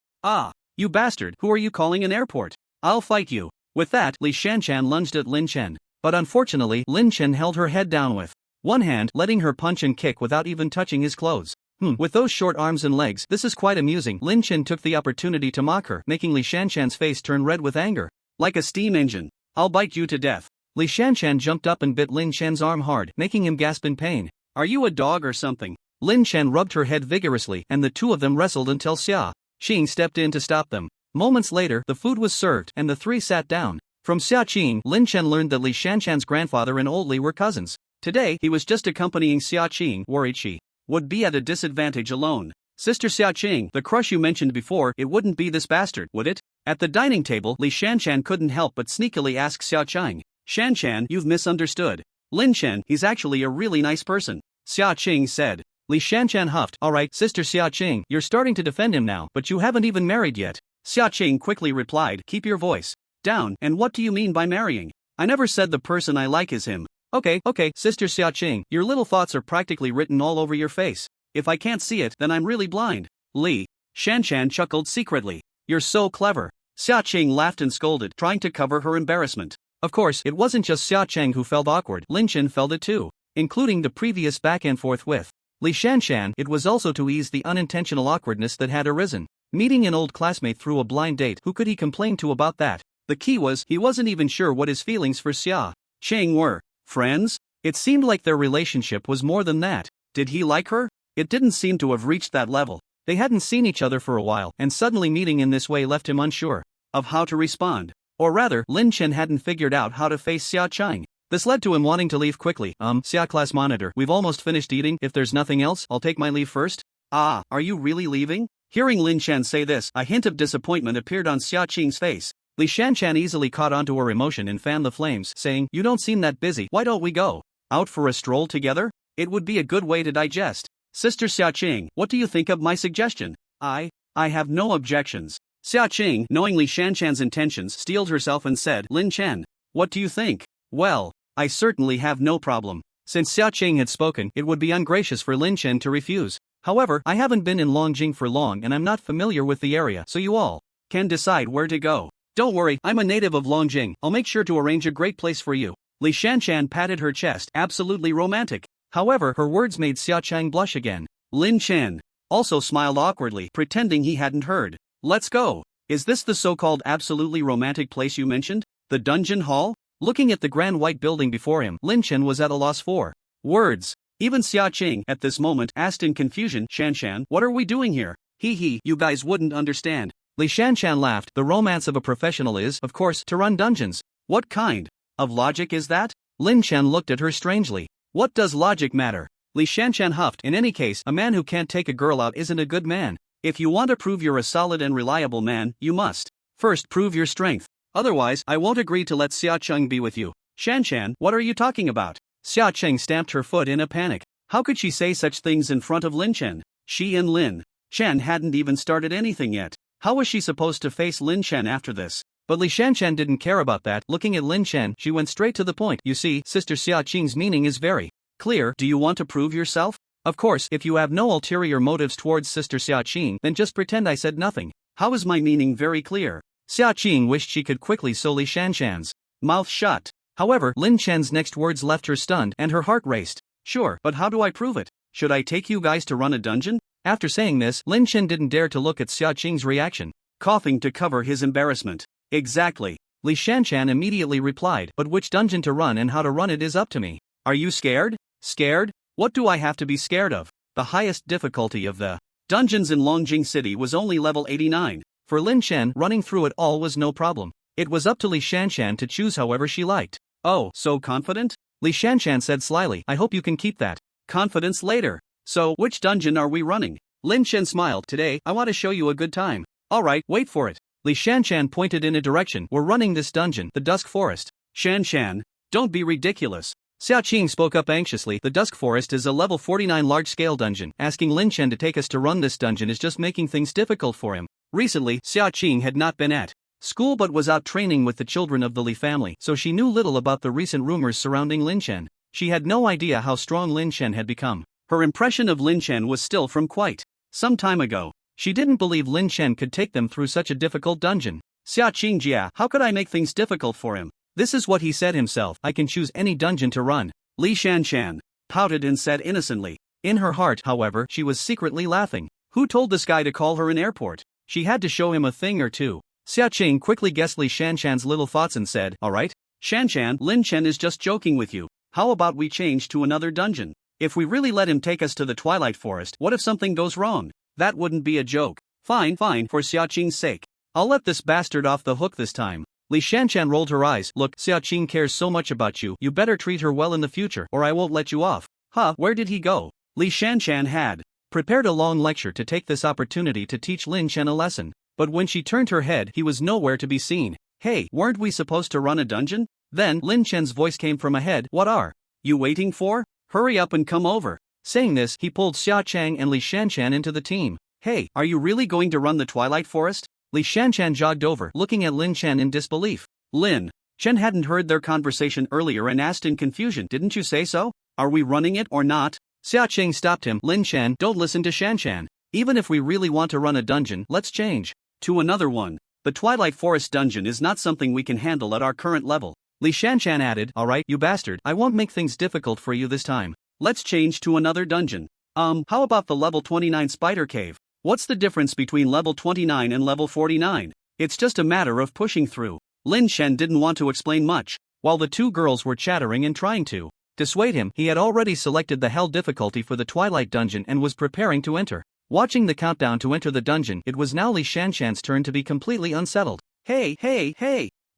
You bastard, who are you calling an airport? I'll fight you. With that, Li Shanshan lunged at Lin Chen. But unfortunately, Lin Chen held her head down with one hand, letting her punch and kick without even touching his clothes. With those short arms and legs, this is quite amusing. Lin Chen took the opportunity to mock her, making Li Shanshan's face turn red with anger. Like a steam engine. I'll bite you to death. Li Shanshan jumped up and bit Lin Chen's arm hard, making him gasp in pain. Are you a dog or something? Lin Chen rubbed her head vigorously, and the two of them wrestled until Xia Qing stepped in to stop them. Moments later, the food was served, and the three sat down. From Xia Qing, Lin Chen learned that Li Shanshan's grandfather and old Li were cousins. Today, he was just accompanying Xia Qing, worried she would be at a disadvantage alone. Sister Xia Qing, the crush you mentioned before, it wouldn't be this bastard, would it? At the dining table, Li Shanshan couldn't help but sneakily ask Xia Qing. Shanshan, you've misunderstood. Lin Chen, he's actually a really nice person. Xia Qing said. Li Shanshan huffed. Alright, Sister Xia Qing, you're starting to defend him now, but you haven't even married yet. Xia Qing quickly replied, keep your voice down, and what do you mean by marrying? I never said the person I like is him. Okay, Sister Xia Qing, your little thoughts are practically written all over your face. If I can't see it, then I'm really blind. Li Shanshan chuckled secretly. You're so clever. Xia Qing laughed and scolded, trying to cover her embarrassment. Of course, it wasn't just Xia Qing who felt awkward. Lin Chen felt it too, including the previous back and forth with Li Shanshan. It was also to ease the unintentional awkwardness that had arisen. Meeting an old classmate through a blind date, who could he complain to about that? The key was, he wasn't even sure what his feelings for Xia Qing were. Friends? It seemed like their relationship was more than that. Did he like her? It didn't seem to have reached that level. They hadn't seen each other for a while, and suddenly meeting in this way left him unsure of how to respond. Or rather, Lin Chen hadn't figured out how to face Xia Qing. This led to him wanting to leave quickly. Xia class monitor, we've almost finished eating. If there's nothing else, I'll take my leave first. Ah, are you really leaving? Hearing Lin Chen say this, a hint of disappointment appeared on Xia Qing's face. Li Shanshan easily caught onto her emotion and fanned the flames, saying, you don't seem that busy, why don't we go out for a stroll together? It would be a good way to digest. Sister Xia Qing, what do you think of my suggestion? I have no objections. Xia Qing, knowing Li Shanshan's intentions, steeled herself and said, Lin Chen, what do you think? Well, I certainly have no problem. Since Xia Qing had spoken, it would be ungracious for Lin Chen to refuse. However, I haven't been in Longjing for long and I'm not familiar with the area, so you all can decide where to go. Don't worry, I'm a native of Longjing, I'll make sure to arrange a great place for you. Li Shanshan patted her chest, absolutely romantic. However, her words made Xia Qing blush again. Lin Chen also smiled awkwardly, pretending he hadn't heard. Let's go. Is this the so-called absolutely romantic place you mentioned? The dungeon hall? Looking at the grand white building before him, Lin Chen was at a loss for words. Even Xia Qing, at this moment, asked in confusion, Shanshan, what are we doing here? You guys wouldn't understand. Li Shanshan laughed. The romance of a professional is, of course, to run dungeons. What kind of logic is that? Lin Chen looked at her strangely. What does logic matter? Li Shanshan huffed. In any case, a man who can't take a girl out isn't a good man. If you want to prove you're a solid and reliable man, you must first prove your strength. Otherwise, I won't agree to let Xia Qing be with you. Shanshan, what are you talking about? Xia Qing stamped her foot in a panic. How could she say such things in front of Lin Chen? She and Lin Chen hadn't even started anything yet. How was she supposed to face Lin Chen after this? But Li Shanshan didn't care about that. Looking at Lin Chen, she went straight to the point. You see, Sister Xia Qing's meaning is very clear. Do you want to prove yourself? Of course, if you have no ulterior motives towards Sister Xia Qing, then just pretend I said nothing. How is my meaning very clear? Xia Qing wished she could quickly sew Li Shanshan's mouth shut. However, Lin Chen's next words left her stunned, and her heart raced. Sure, but how do I prove it? Should I take you guys to run a dungeon? After saying this, Lin Chen didn't dare to look at Xia Qing's reaction, coughing to cover his embarrassment. Exactly. Li Shanshan immediately replied, but which dungeon to run and how to run it is up to me. Are you scared? Scared? What do I have to be scared of? The highest difficulty of the dungeons in Longjing City was only level 89. For Lin Chen, running through it all was no problem. It was up to Li Shanshan to choose however she liked. Oh, so confident? Li Shanshan said slyly, I hope you can keep that confidence later. So, which dungeon are we running? Lin Chen smiled. Today, I want to show you a good time. Alright, wait for it. Li Shanshan pointed in a direction. We're running this dungeon, the Dusk Forest. Shanshan, don't be ridiculous. Xia Qing spoke up anxiously. The Dusk Forest is a level 49 large-scale dungeon. Asking Lin Chen to take us to run this dungeon is just making things difficult for him. Recently, Xia Qing had not been at school but was out training with the children of the Li family, so she knew little about the recent rumors surrounding Lin Chen. She had no idea how strong Lin Chen had become. Her impression of Lin Chen was still from quite some time ago. She didn't believe Lin Chen could take them through such a difficult dungeon. Xia Qingjia, how could I make things difficult for him? This is what he said himself, I can choose any dungeon to run. Li Shanshan pouted and said innocently. In her heart, however, she was secretly laughing. Who told this guy to call her an airport? She had to show him a thing or two. Xia Qing quickly guessed Li Shanshan's little thoughts and said, alright, Shanshan, Lin Chen is just joking with you. How about we change to another dungeon? If we really let him take us to the Twilight Forest, what if something goes wrong? That wouldn't be a joke. Fine, for Xia Qing's sake. I'll let this bastard off the hook this time. Li Shanshan rolled her eyes. Look, Xia Qing cares so much about you, you better treat her well in the future or I won't let you off. Huh, where did he go? Li Shanshan had prepared a long lecture to take this opportunity to teach Lin Chen a lesson, but when she turned her head he was nowhere to be seen. Hey, weren't we supposed to run a dungeon? Then Lin Chen's voice came from ahead. What are you waiting for? Hurry up and come over. Saying this, he pulled Xia Chang and Li Shanshan into the team. Hey, are you really going to run the Twilight Forest? Li Shanshan jogged over, looking at Lin Chen in disbelief. Lin Chen hadn't heard their conversation earlier and asked in confusion, didn't you say so? Are we running it or not? Xia Cheng stopped him. Lin Chen, don't listen to Shanshan. Even if we really want to run a dungeon, let's change to another one. The Twilight Forest dungeon is not something we can handle at our current level. Li Shanshan added, alright, you bastard, I won't make things difficult for you this time. Let's change to another dungeon. How about the level 29 spider cave? What's the difference between level 29 and level 49? It's just a matter of pushing through. Lin Chen didn't want to explain much. While the two girls were chattering and trying to dissuade him, he had already selected the hell difficulty for the Twilight dungeon and was preparing to enter. Watching the countdown to enter the dungeon, it was now Li Shanshan's turn to be completely unsettled. Hey,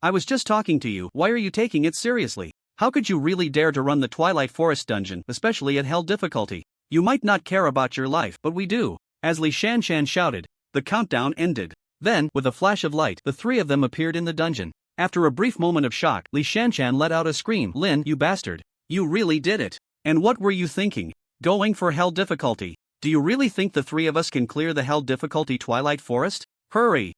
I was just talking to you, why are you taking it seriously? How could you really dare to run the Twilight Forest dungeon, especially at hell difficulty? You might not care about your life, but we do. As Li Shanshan shouted, the countdown ended. Then, with a flash of light, the three of them appeared in the dungeon. After a brief moment of shock, Li Shanshan let out a scream. Lin, you bastard. You really did it. And what were you thinking? Going for hell difficulty. Do you really think the three of us can clear the hell difficulty Twilight Forest? Hurry.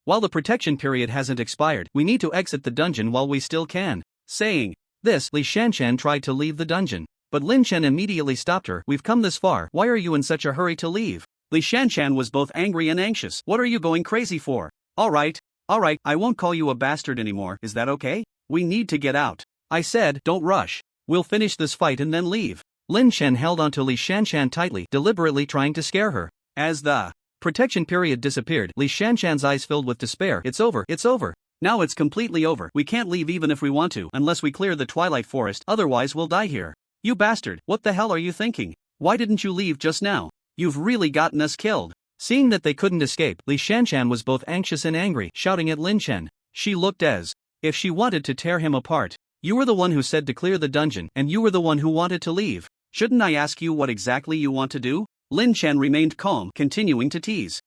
While the protection period hasn't expired, we need to exit the dungeon while we still can. Saying this, Li Shanshan tried to leave the dungeon. But Lin Chen immediately stopped her. We've come this far, why are you in such a hurry to leave? Li Shanshan was both angry and anxious. What are you going crazy for? Alright, I won't call you a bastard anymore, is that okay? We need to get out. I said, don't rush. We'll finish this fight and then leave. Lin Chen held onto Li Shanshan tightly, deliberately trying to scare her. As the protection period disappeared, Li Shanshan's eyes filled with despair. It's over. Now it's completely over. We can't leave even if we want to, unless we clear the Twilight Forest, otherwise we'll die here. You bastard, what the hell are you thinking? Why didn't you leave just now? You've really gotten us killed. Seeing that they couldn't escape, Li Shanshan was both anxious and angry, shouting at Lin Chen. She looked as if she wanted to tear him apart. You were the one who said to clear the dungeon, and you were the one who wanted to leave. Shouldn't I ask you what exactly you want to do? Lin Chen remained calm, continuing to tease.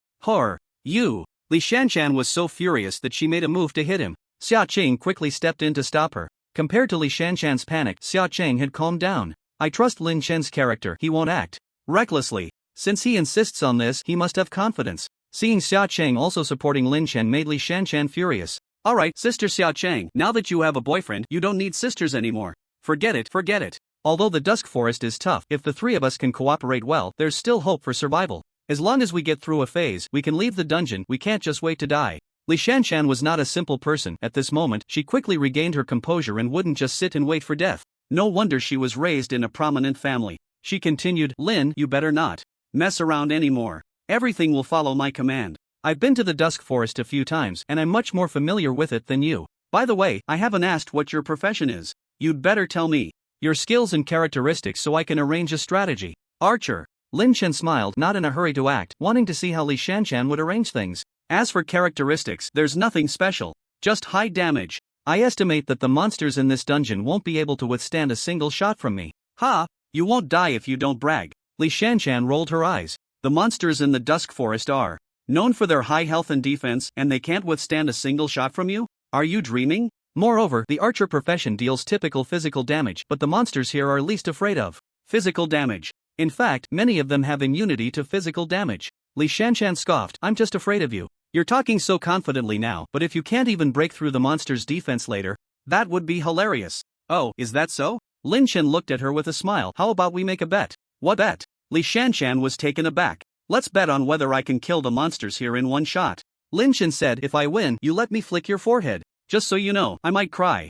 You. Li Shanshan was so furious that she made a move to hit him. Xia Qing quickly stepped in to stop her. Compared to Li Shanshan's panic, Xia Cheng had calmed down. I trust Lin Chen's character, he won't act recklessly. Since he insists on this, he must have confidence. Seeing Xia Cheng also supporting Lin Chen made Li Shanshan furious. Alright, Sister Xia Cheng, now that you have a boyfriend, you don't need sisters anymore. Forget it. Although the Dusk Forest is tough, if the three of us can cooperate well, there's still hope for survival. As long as we get through a phase, we can leave the dungeon, we can't just wait to die. Li Shanshan was not a simple person. At this moment, she quickly regained her composure and wouldn't just sit and wait for death. No wonder she was raised in a prominent family. She continued, Lin, you better not mess around anymore. Everything will follow my command. I've been to the Dusk Forest a few times, and I'm much more familiar with it than you. By the way, I haven't asked what your profession is. You'd better tell me your skills and characteristics so I can arrange a strategy. Archer. Lin Chen smiled, not in a hurry to act, wanting to see how Li Shanshan would arrange things. As for characteristics, there's nothing special. Just high damage. I estimate that the monsters in this dungeon won't be able to withstand a single shot from me. Ha! You won't die if you don't brag. Li Shanshan rolled her eyes. The monsters in the Dusk Forest are known for their high health and defense, and they can't withstand a single shot from you? Are you dreaming? Moreover, the archer profession deals typical physical damage, but the monsters here are least afraid of physical damage. In fact, many of them have immunity to physical damage. Li Shanshan scoffed, I'm just afraid of you. You're talking so confidently now, but if you can't even break through the monster's defense later, that would be hilarious. Oh, is that so? Lin Chen looked at her with a smile. How about we make a bet? What bet? Li Shanshan was taken aback. Let's bet on whether I can kill the monsters here in one shot. Lin Chen said, if I win, you let me flick your forehead. Just so you know, I might cry.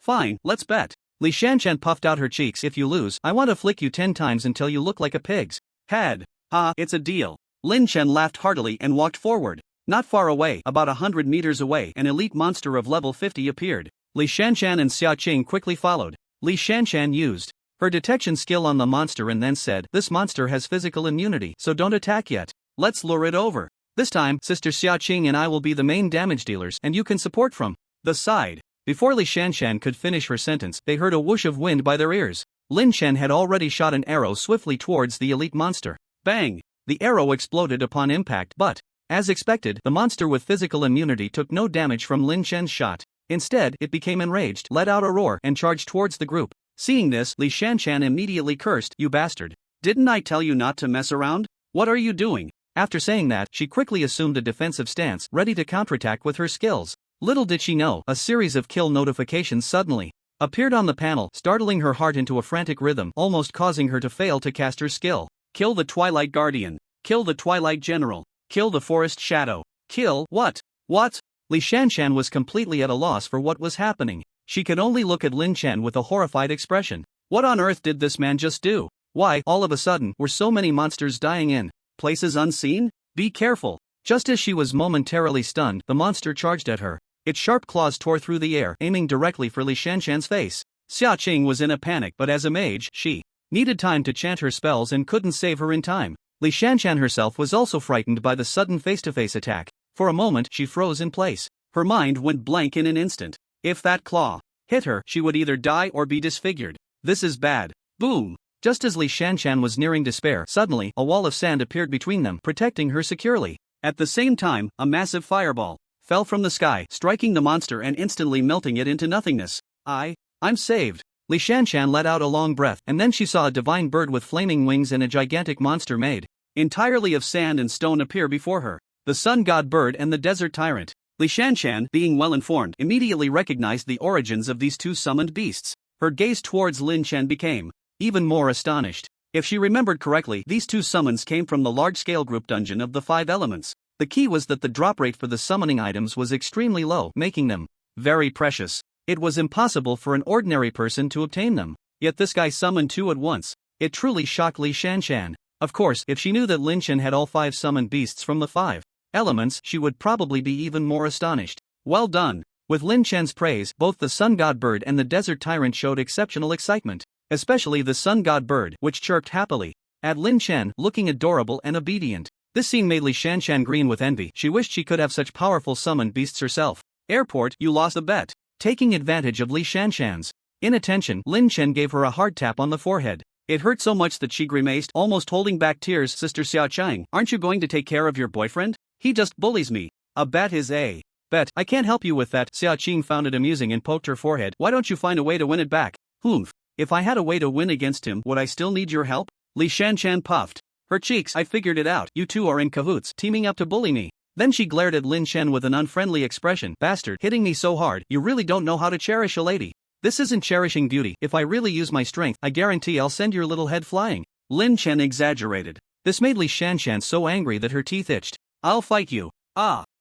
Fine, let's bet. Li Shanshan puffed out her cheeks. If you lose, I want to flick you 10 times until you look like a pig's head. It's a deal. Lin Chen laughed heartily and walked forward. Not far away, about 100 meters away, an elite monster of level 50 appeared. Li Shanshan and Xia Qing quickly followed. Li Shanshan used her detection skill on the monster and then said, this monster has physical immunity, so don't attack yet. Let's lure it over. This time, Sister Xia Qing and I will be the main damage dealers and you can support from the side. Before Li Shanshan could finish her sentence, they heard a whoosh of wind by their ears. Lin Chen had already shot an arrow swiftly towards the elite monster. Bang! The arrow exploded upon impact, but, as expected, the monster with physical immunity took no damage from Lin Chen's shot. Instead, it became enraged, let out a roar, and charged towards the group. Seeing this, Li Shanshan immediately cursed, you bastard. Didn't I tell you not to mess around? What are you doing? After saying that, she quickly assumed a defensive stance, ready to counterattack with her skills. Little did she know, a series of kill notifications suddenly appeared on the panel, startling her heart into a frantic rhythm, almost causing her to fail to cast her skill. Kill the Twilight Guardian. Kill the Twilight General. Kill the Forest Shadow. Kill what? What? Li Shanshan was completely at a loss for what was happening. She could only look at Lin Chen with a horrified expression. What on earth did this man just do? Why, all of a sudden, were so many monsters dying in places unseen? Be careful. Just as she was momentarily stunned, the monster charged at her. Its sharp claws tore through the air, aiming directly for Li Shanshan's face. Xia Qing was in a panic, but as a mage, she needed time to chant her spells and couldn't save her in time. Li Shanshan herself was also frightened by the sudden face-to-face attack. For a moment, she froze in place. Her mind went blank in an instant. If that claw hit her, she would either die or be disfigured. This is bad. Boom! Just as Li Shanshan was nearing despair, suddenly, a wall of sand appeared between them, protecting her securely. At the same time, a massive fireball fell from the sky, striking the monster and instantly melting it into nothingness. I'm saved. Li Shanshan let out a long breath, and then she saw a divine bird with flaming wings and a gigantic monster made entirely of sand and stone appear before her. The sun god bird and the desert tyrant. Li Shanshan, being well informed, immediately recognized the origins of these two summoned beasts. Her gaze towards Lin Chen became even more astonished. If she remembered correctly, these two summons came from the large-scale group dungeon of the 5 elements. The key was that the drop rate for the summoning items was extremely low, making them very precious. It was impossible for an ordinary person to obtain them. Yet this guy summoned 2 at once. It truly shocked Li Shanshan. Of course, if she knew that Lin Chen had all 5 summoned beasts from the 5 elements, she would probably be even more astonished. Well done. With Lin Chen's praise, both the sun god bird and the desert tyrant showed exceptional excitement. Especially the sun god bird, which chirped happily at Lin Chen, looking adorable and obedient. This scene made Li Shanshan green with envy. She wished she could have such powerful summoned beasts herself. Airport, you lost a bet. Taking advantage of Li Shanshan's inattention, Lin Chen gave her a hard tap on the forehead. It hurt so much that she grimaced, almost holding back tears. Sister Xia Qing, aren't you going to take care of your boyfriend? He just bullies me. A bet is a bet. I can't help you with that. Xia Qing found it amusing and poked her forehead. Why don't you find a way to win it back? If I had a way to win against him, would I still need your help? Li Shanshan puffed her cheeks. I figured it out. You two are in cahoots, teaming up to bully me. Then she glared at Lin Chen with an unfriendly expression. Bastard, hitting me so hard, you really don't know how to cherish a lady. This isn't cherishing beauty. If I really use my strength, I guarantee I'll send your little head flying. Lin Chen exaggerated. This made Li Shanshan so angry that her teeth itched. I'll fight you.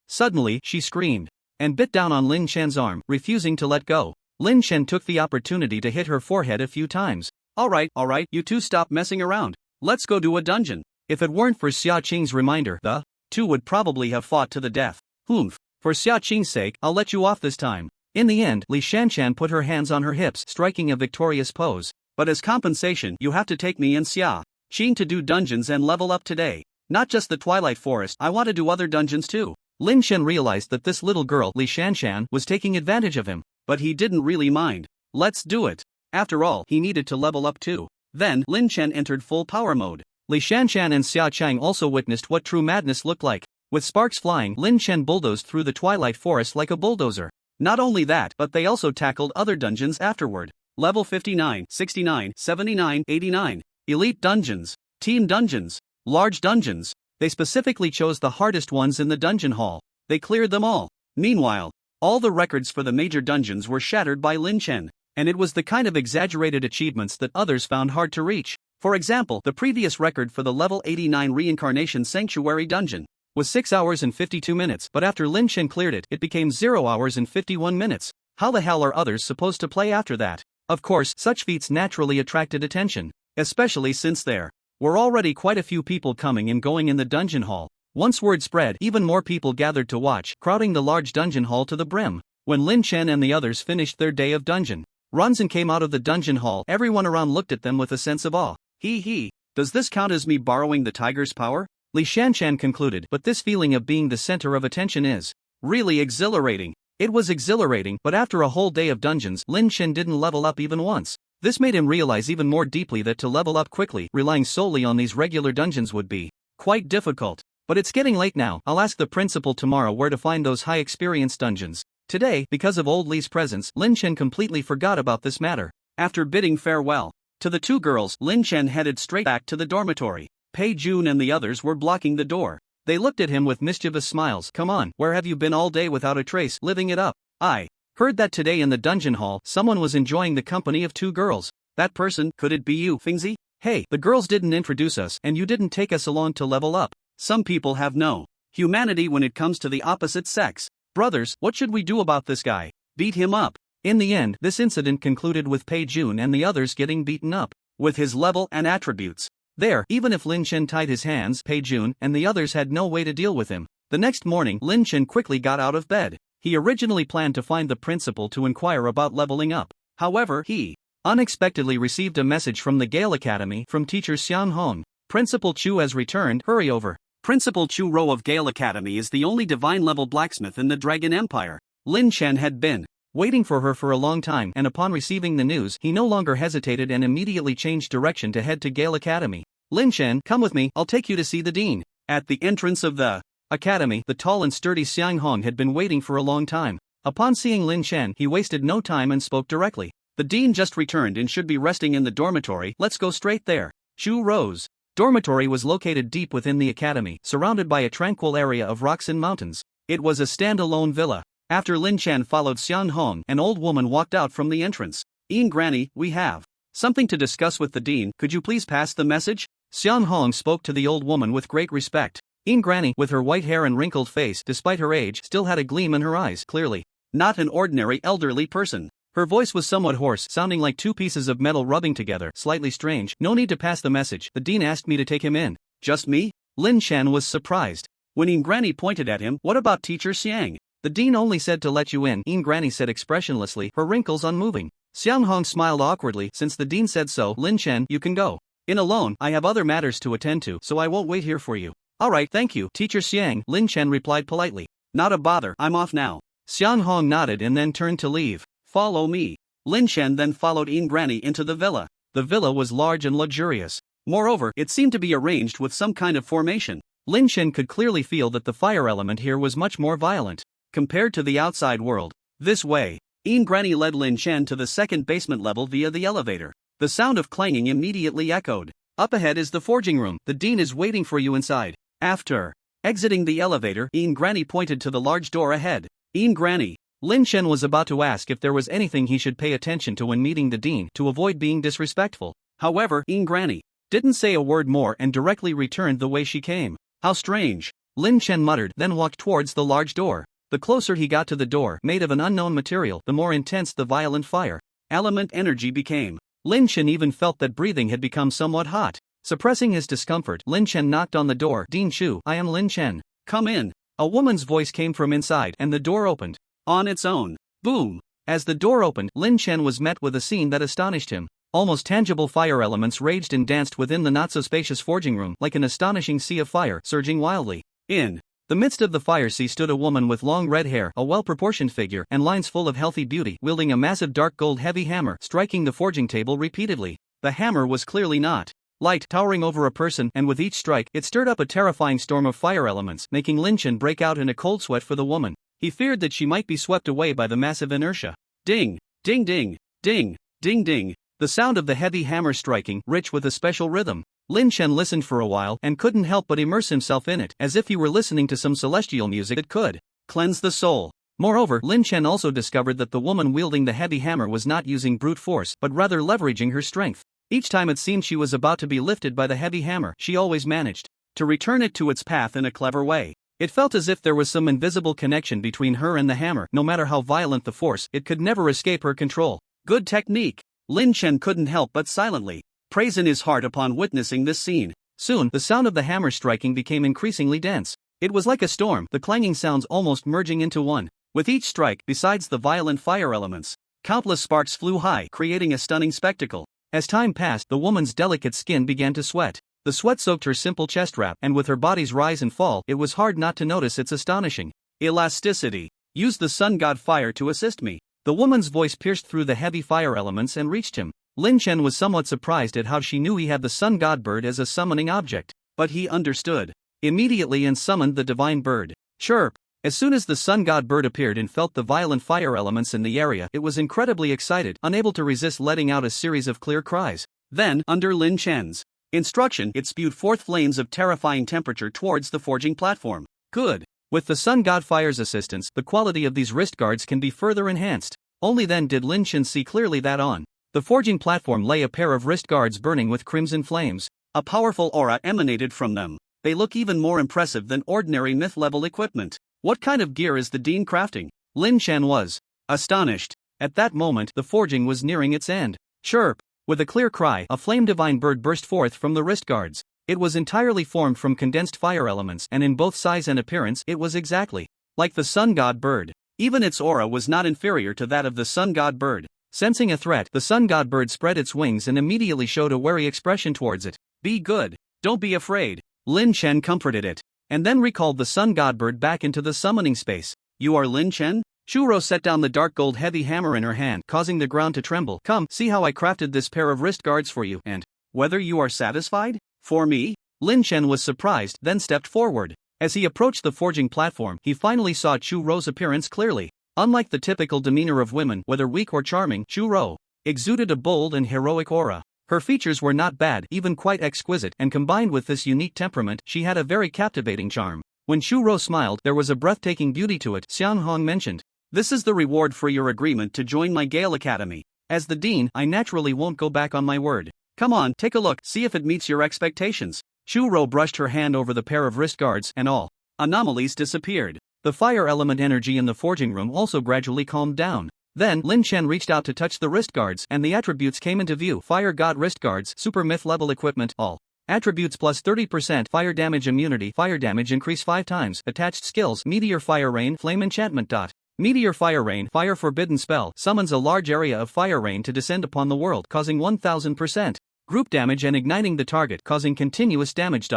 Suddenly, she screamed and bit down on Lin Chen's arm, refusing to let go. Lin Chen took the opportunity to hit her forehead a few times. Alright, you two stop messing around. Let's go do a dungeon. If it weren't for Xia Qing's reminder, the two would probably have fought to the death. For Xia Qing's sake, I'll let you off this time. In the end, Li Shanshan put her hands on her hips, striking a victorious pose. But as compensation, you have to take me and Xia Qing to do dungeons and level up today. Not just the Twilight Forest, I want to do other dungeons too. Lin Chen realized that this little girl, Li Shanshan, was taking advantage of him. But he didn't really mind. Let's do it. After all, he needed to level up too. Then, Lin Chen entered full power mode. Li Shanshan and Xia Qing also witnessed what true madness looked like. With sparks flying, Lin Chen bulldozed through the Twilight Forest like a bulldozer. Not only that, but they also tackled other dungeons afterward. Level 59, 69, 79, 89. Elite dungeons. Team dungeons. Large dungeons. They specifically chose the hardest ones in the dungeon hall. They cleared them all. Meanwhile, all the records for the major dungeons were shattered by Lin Chen, and it was the kind of exaggerated achievements that others found hard to reach. For example, the previous record for the level 89 Reincarnation Sanctuary dungeon was 6 hours and 52 minutes, but after Lin Chen cleared it, it became 0 hours and 51 minutes. How the hell are others supposed to play after that? Of course, such feats naturally attracted attention, especially since there were already quite a few people coming and going in the dungeon hall. Once word spread, even more people gathered to watch, crowding the large dungeon hall to the brim. When Lin Chen and the others finished their day of dungeon runs and came out of the dungeon hall, everyone around looked at them with a sense of awe. Hee, does this count as me borrowing the tiger's power? Li Shanshan concluded, but this feeling of being the center of attention is really exhilarating. It was exhilarating, but after a whole day of dungeons, Lin Chen didn't level up even once. This made him realize even more deeply that to level up quickly, relying solely on these regular dungeons would be quite difficult. But it's getting late now. I'll ask the principal tomorrow where to find those high experience dungeons. Today, because of old Li's presence, Lin Chen completely forgot about this matter. After bidding farewell to the two girls, Lin Chen headed straight back to the dormitory. Pei Jun and the others were blocking the door. They looked at him with mischievous smiles. Come on, where have you been all day without a trace? Living it up. I heard that today in the dungeon hall, someone was enjoying the company of two girls. That person, could it be you, Fingzi? Hey, the girls didn't introduce us, and you didn't take us along to level up. Some people have no humanity when it comes to the opposite sex. Brothers, what should we do about this guy? Beat him up. In the end, this incident concluded with Pei Jun and the others getting beaten up with his level and attributes. There, even if Lin Chen tied his hands, Pei Jun and the others had no way to deal with him. The next morning, Lin Chen quickly got out of bed. He originally planned to find the principal to inquire about leveling up. However, he unexpectedly received a message from the Gale Academy from teacher Xiang Hong. Principal Chu has returned, hurry over. Principal Chu Ro of Gale Academy is the only divine-level blacksmith in the Dragon Empire. Lin Chen had been waiting for her for a long time, and upon receiving the news, he no longer hesitated and immediately changed direction to head to Gale Academy. Lin Chen, come with me, I'll take you to see the dean. At the entrance of the academy, the tall and sturdy Xiang Hong had been waiting for a long time. Upon seeing Lin Chen, he wasted no time and spoke directly. The dean just returned and should be resting in the dormitory, let's go straight there. Chu rose. Dormitory was located deep within the academy, surrounded by a tranquil area of rocks and mountains. It was a standalone villa. After Lin Chen followed Xiang Hong, an old woman walked out from the entrance. Granny, we have something to discuss with the dean, could you please pass the message? Xiang Hong spoke to the old woman with great respect. Granny, with her white hair and wrinkled face, despite her age, still had a gleam in her eyes, clearly not an ordinary elderly person. Her voice was somewhat hoarse, sounding like two pieces of metal rubbing together, slightly strange. No need to pass the message, the dean asked me to take him in. Just me? Lin Chen was surprised. When Granny pointed at him, what about teacher Xiang? The dean only said to let you in, Granny said expressionlessly, her wrinkles unmoving. Xiang Hong smiled awkwardly. Since the dean said so, Lin Chen, you can go in alone, I have other matters to attend to, so I won't wait here for you. Alright, thank you, teacher Xiang, Lin Chen replied politely. Not a bother, I'm off now. Xiang Hong nodded and then turned to leave. Follow me. Lin Chen then followed Granny into the villa. The villa was large and luxurious. Moreover, it seemed to be arranged with some kind of formation. Lin Chen could clearly feel that the fire element here was much more violent compared to the outside world. This way, Granny led Lin Chen to the second basement level via the elevator. The sound of clanging immediately echoed. Up ahead is the forging room. The dean is waiting for you inside. After exiting the elevator, Granny pointed to the large door ahead. Granny. Lin Chen was about to ask if there was anything he should pay attention to when meeting the dean to avoid being disrespectful. However, Granny didn't say a word more and directly returned the way she came. How strange. Lin Chen muttered, then walked towards the large door. The closer he got to the door, made of an unknown material, the more intense the violent fire element energy became. Lin Chen even felt that breathing had become somewhat hot. Suppressing his discomfort, Lin Chen knocked on the door. Dean Chu, I am Lin Chen. Come in. A woman's voice came from inside, and the door opened on its own. Boom! As the door opened, Lin Chen was met with a scene that astonished him. Almost tangible fire elements raged and danced within the not-so-spacious forging room like an astonishing sea of fire surging wildly. In the midst of the fire sea stood a woman with long red hair, a well-proportioned figure, and lines full of healthy beauty, wielding a massive dark gold heavy hammer, striking the forging table repeatedly. The hammer was clearly not light, towering over a person, and with each strike, it stirred up a terrifying storm of fire elements, making Lin Chen break out in a cold sweat for the woman. He feared that she might be swept away by the massive inertia. Ding! Ding ding! Ding! Ding ding! The sound of the heavy hammer striking, rich with a special rhythm. Lin Chen listened for a while and couldn't help but immerse himself in it, as if he were listening to some celestial music that could cleanse the soul. Moreover, Lin Chen also discovered that the woman wielding the heavy hammer was not using brute force, but rather leveraging her strength. Each time it seemed she was about to be lifted by the heavy hammer, she always managed to return it to its path in a clever way. It felt as if there was some invisible connection between her and the hammer. No matter how violent the force, it could never escape her control. Good technique. Lin Chen couldn't help but silently praise in his heart upon witnessing this scene. Soon, the sound of the hammer striking became increasingly dense. It was like a storm, the clanging sounds almost merging into one. With each strike, besides the violent fire elements, countless sparks flew high, creating a stunning spectacle. As time passed, the woman's delicate skin began to sweat. The sweat soaked her simple chest wrap, and with her body's rise and fall, it was hard not to notice its astonishing elasticity. Use the sun god fire to assist me. The woman's voice pierced through the heavy fire elements and reached him. Lin Chen was somewhat surprised at how she knew he had the sun god bird as a summoning object, but he understood immediately and summoned the divine bird. Chirp! As soon as the sun god bird appeared and felt the violent fire elements in the area, it was incredibly excited, unable to resist letting out a series of clear cries. Then, under Lin Chen's instruction, it spewed forth flames of terrifying temperature towards the forging platform. Good. With the sun god fire's assistance, the quality of these wrist guards can be further enhanced. Only then did Lin Chen see clearly that on the forging platform lay a pair of wrist guards burning with crimson flames. A powerful aura emanated from them. They look even more impressive than ordinary myth-level equipment. What kind of gear is the Dean crafting? Lin Chen was astonished. At that moment, the forging was nearing its end. Chirp! With a clear cry, a flame divine bird burst forth from the wrist guards. It was entirely formed from condensed fire elements, and in both size and appearance, it was exactly like the sun god bird. Even its aura was not inferior to that of the sun god bird. Sensing a threat, the sun god bird spread its wings and immediately showed a wary expression towards it. Be good. Don't be afraid. Lin Chen comforted it, and then recalled the sun god bird back into the summoning space. You are Lin Chen? Shuro set down the dark gold heavy hammer in her hand, causing the ground to tremble. Come, see how I crafted this pair of wrist guards for you, and whether you are satisfied? For me? Lin Chen was surprised, then stepped forward. As he approached the forging platform, he finally saw Chu Ro's appearance clearly. Unlike the typical demeanor of women, whether weak or charming, Chu Ro exuded a bold and heroic aura. Her features were not bad, even quite exquisite, and combined with this unique temperament, she had a very captivating charm. When Chu Ro smiled, there was a breathtaking beauty to it. Xiang Hong mentioned, "This is the reward for your agreement to join my Gale Academy. As the dean, I naturally won't go back on my word. Come on, take a look, see if it meets your expectations." Chu Ro brushed her hand over the pair of wrist guards, and all anomalies disappeared. The fire element energy in the forging room also gradually calmed down. Then, Lin Chen reached out to touch the wrist guards, and the attributes came into view. Fire God wrist guards, super myth level equipment, all attributes plus 30%, fire damage immunity, fire damage increase 5 times, attached skills, meteor fire rain, flame enchantment. Meteor fire rain, fire forbidden spell, summons a large area of fire rain to descend upon the world, causing 1000% group damage and igniting the target, causing continuous damage.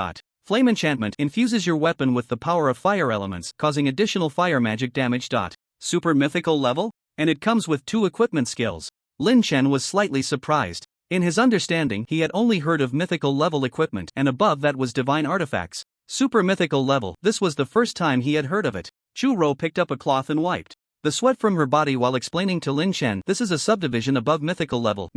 Flame enchantment infuses your weapon with the power of fire elements, causing additional fire magic damage. Super mythical level? And it comes with 2 equipment skills. Lin Chen was slightly surprised. In his understanding, he had only heard of mythical level equipment, and above that was divine artifacts. Super mythical level, this was the first time he had heard of it. Chu Ro picked up a cloth and wiped the sweat from her body while explaining to Lin Chen, this is a subdivision above mythical level,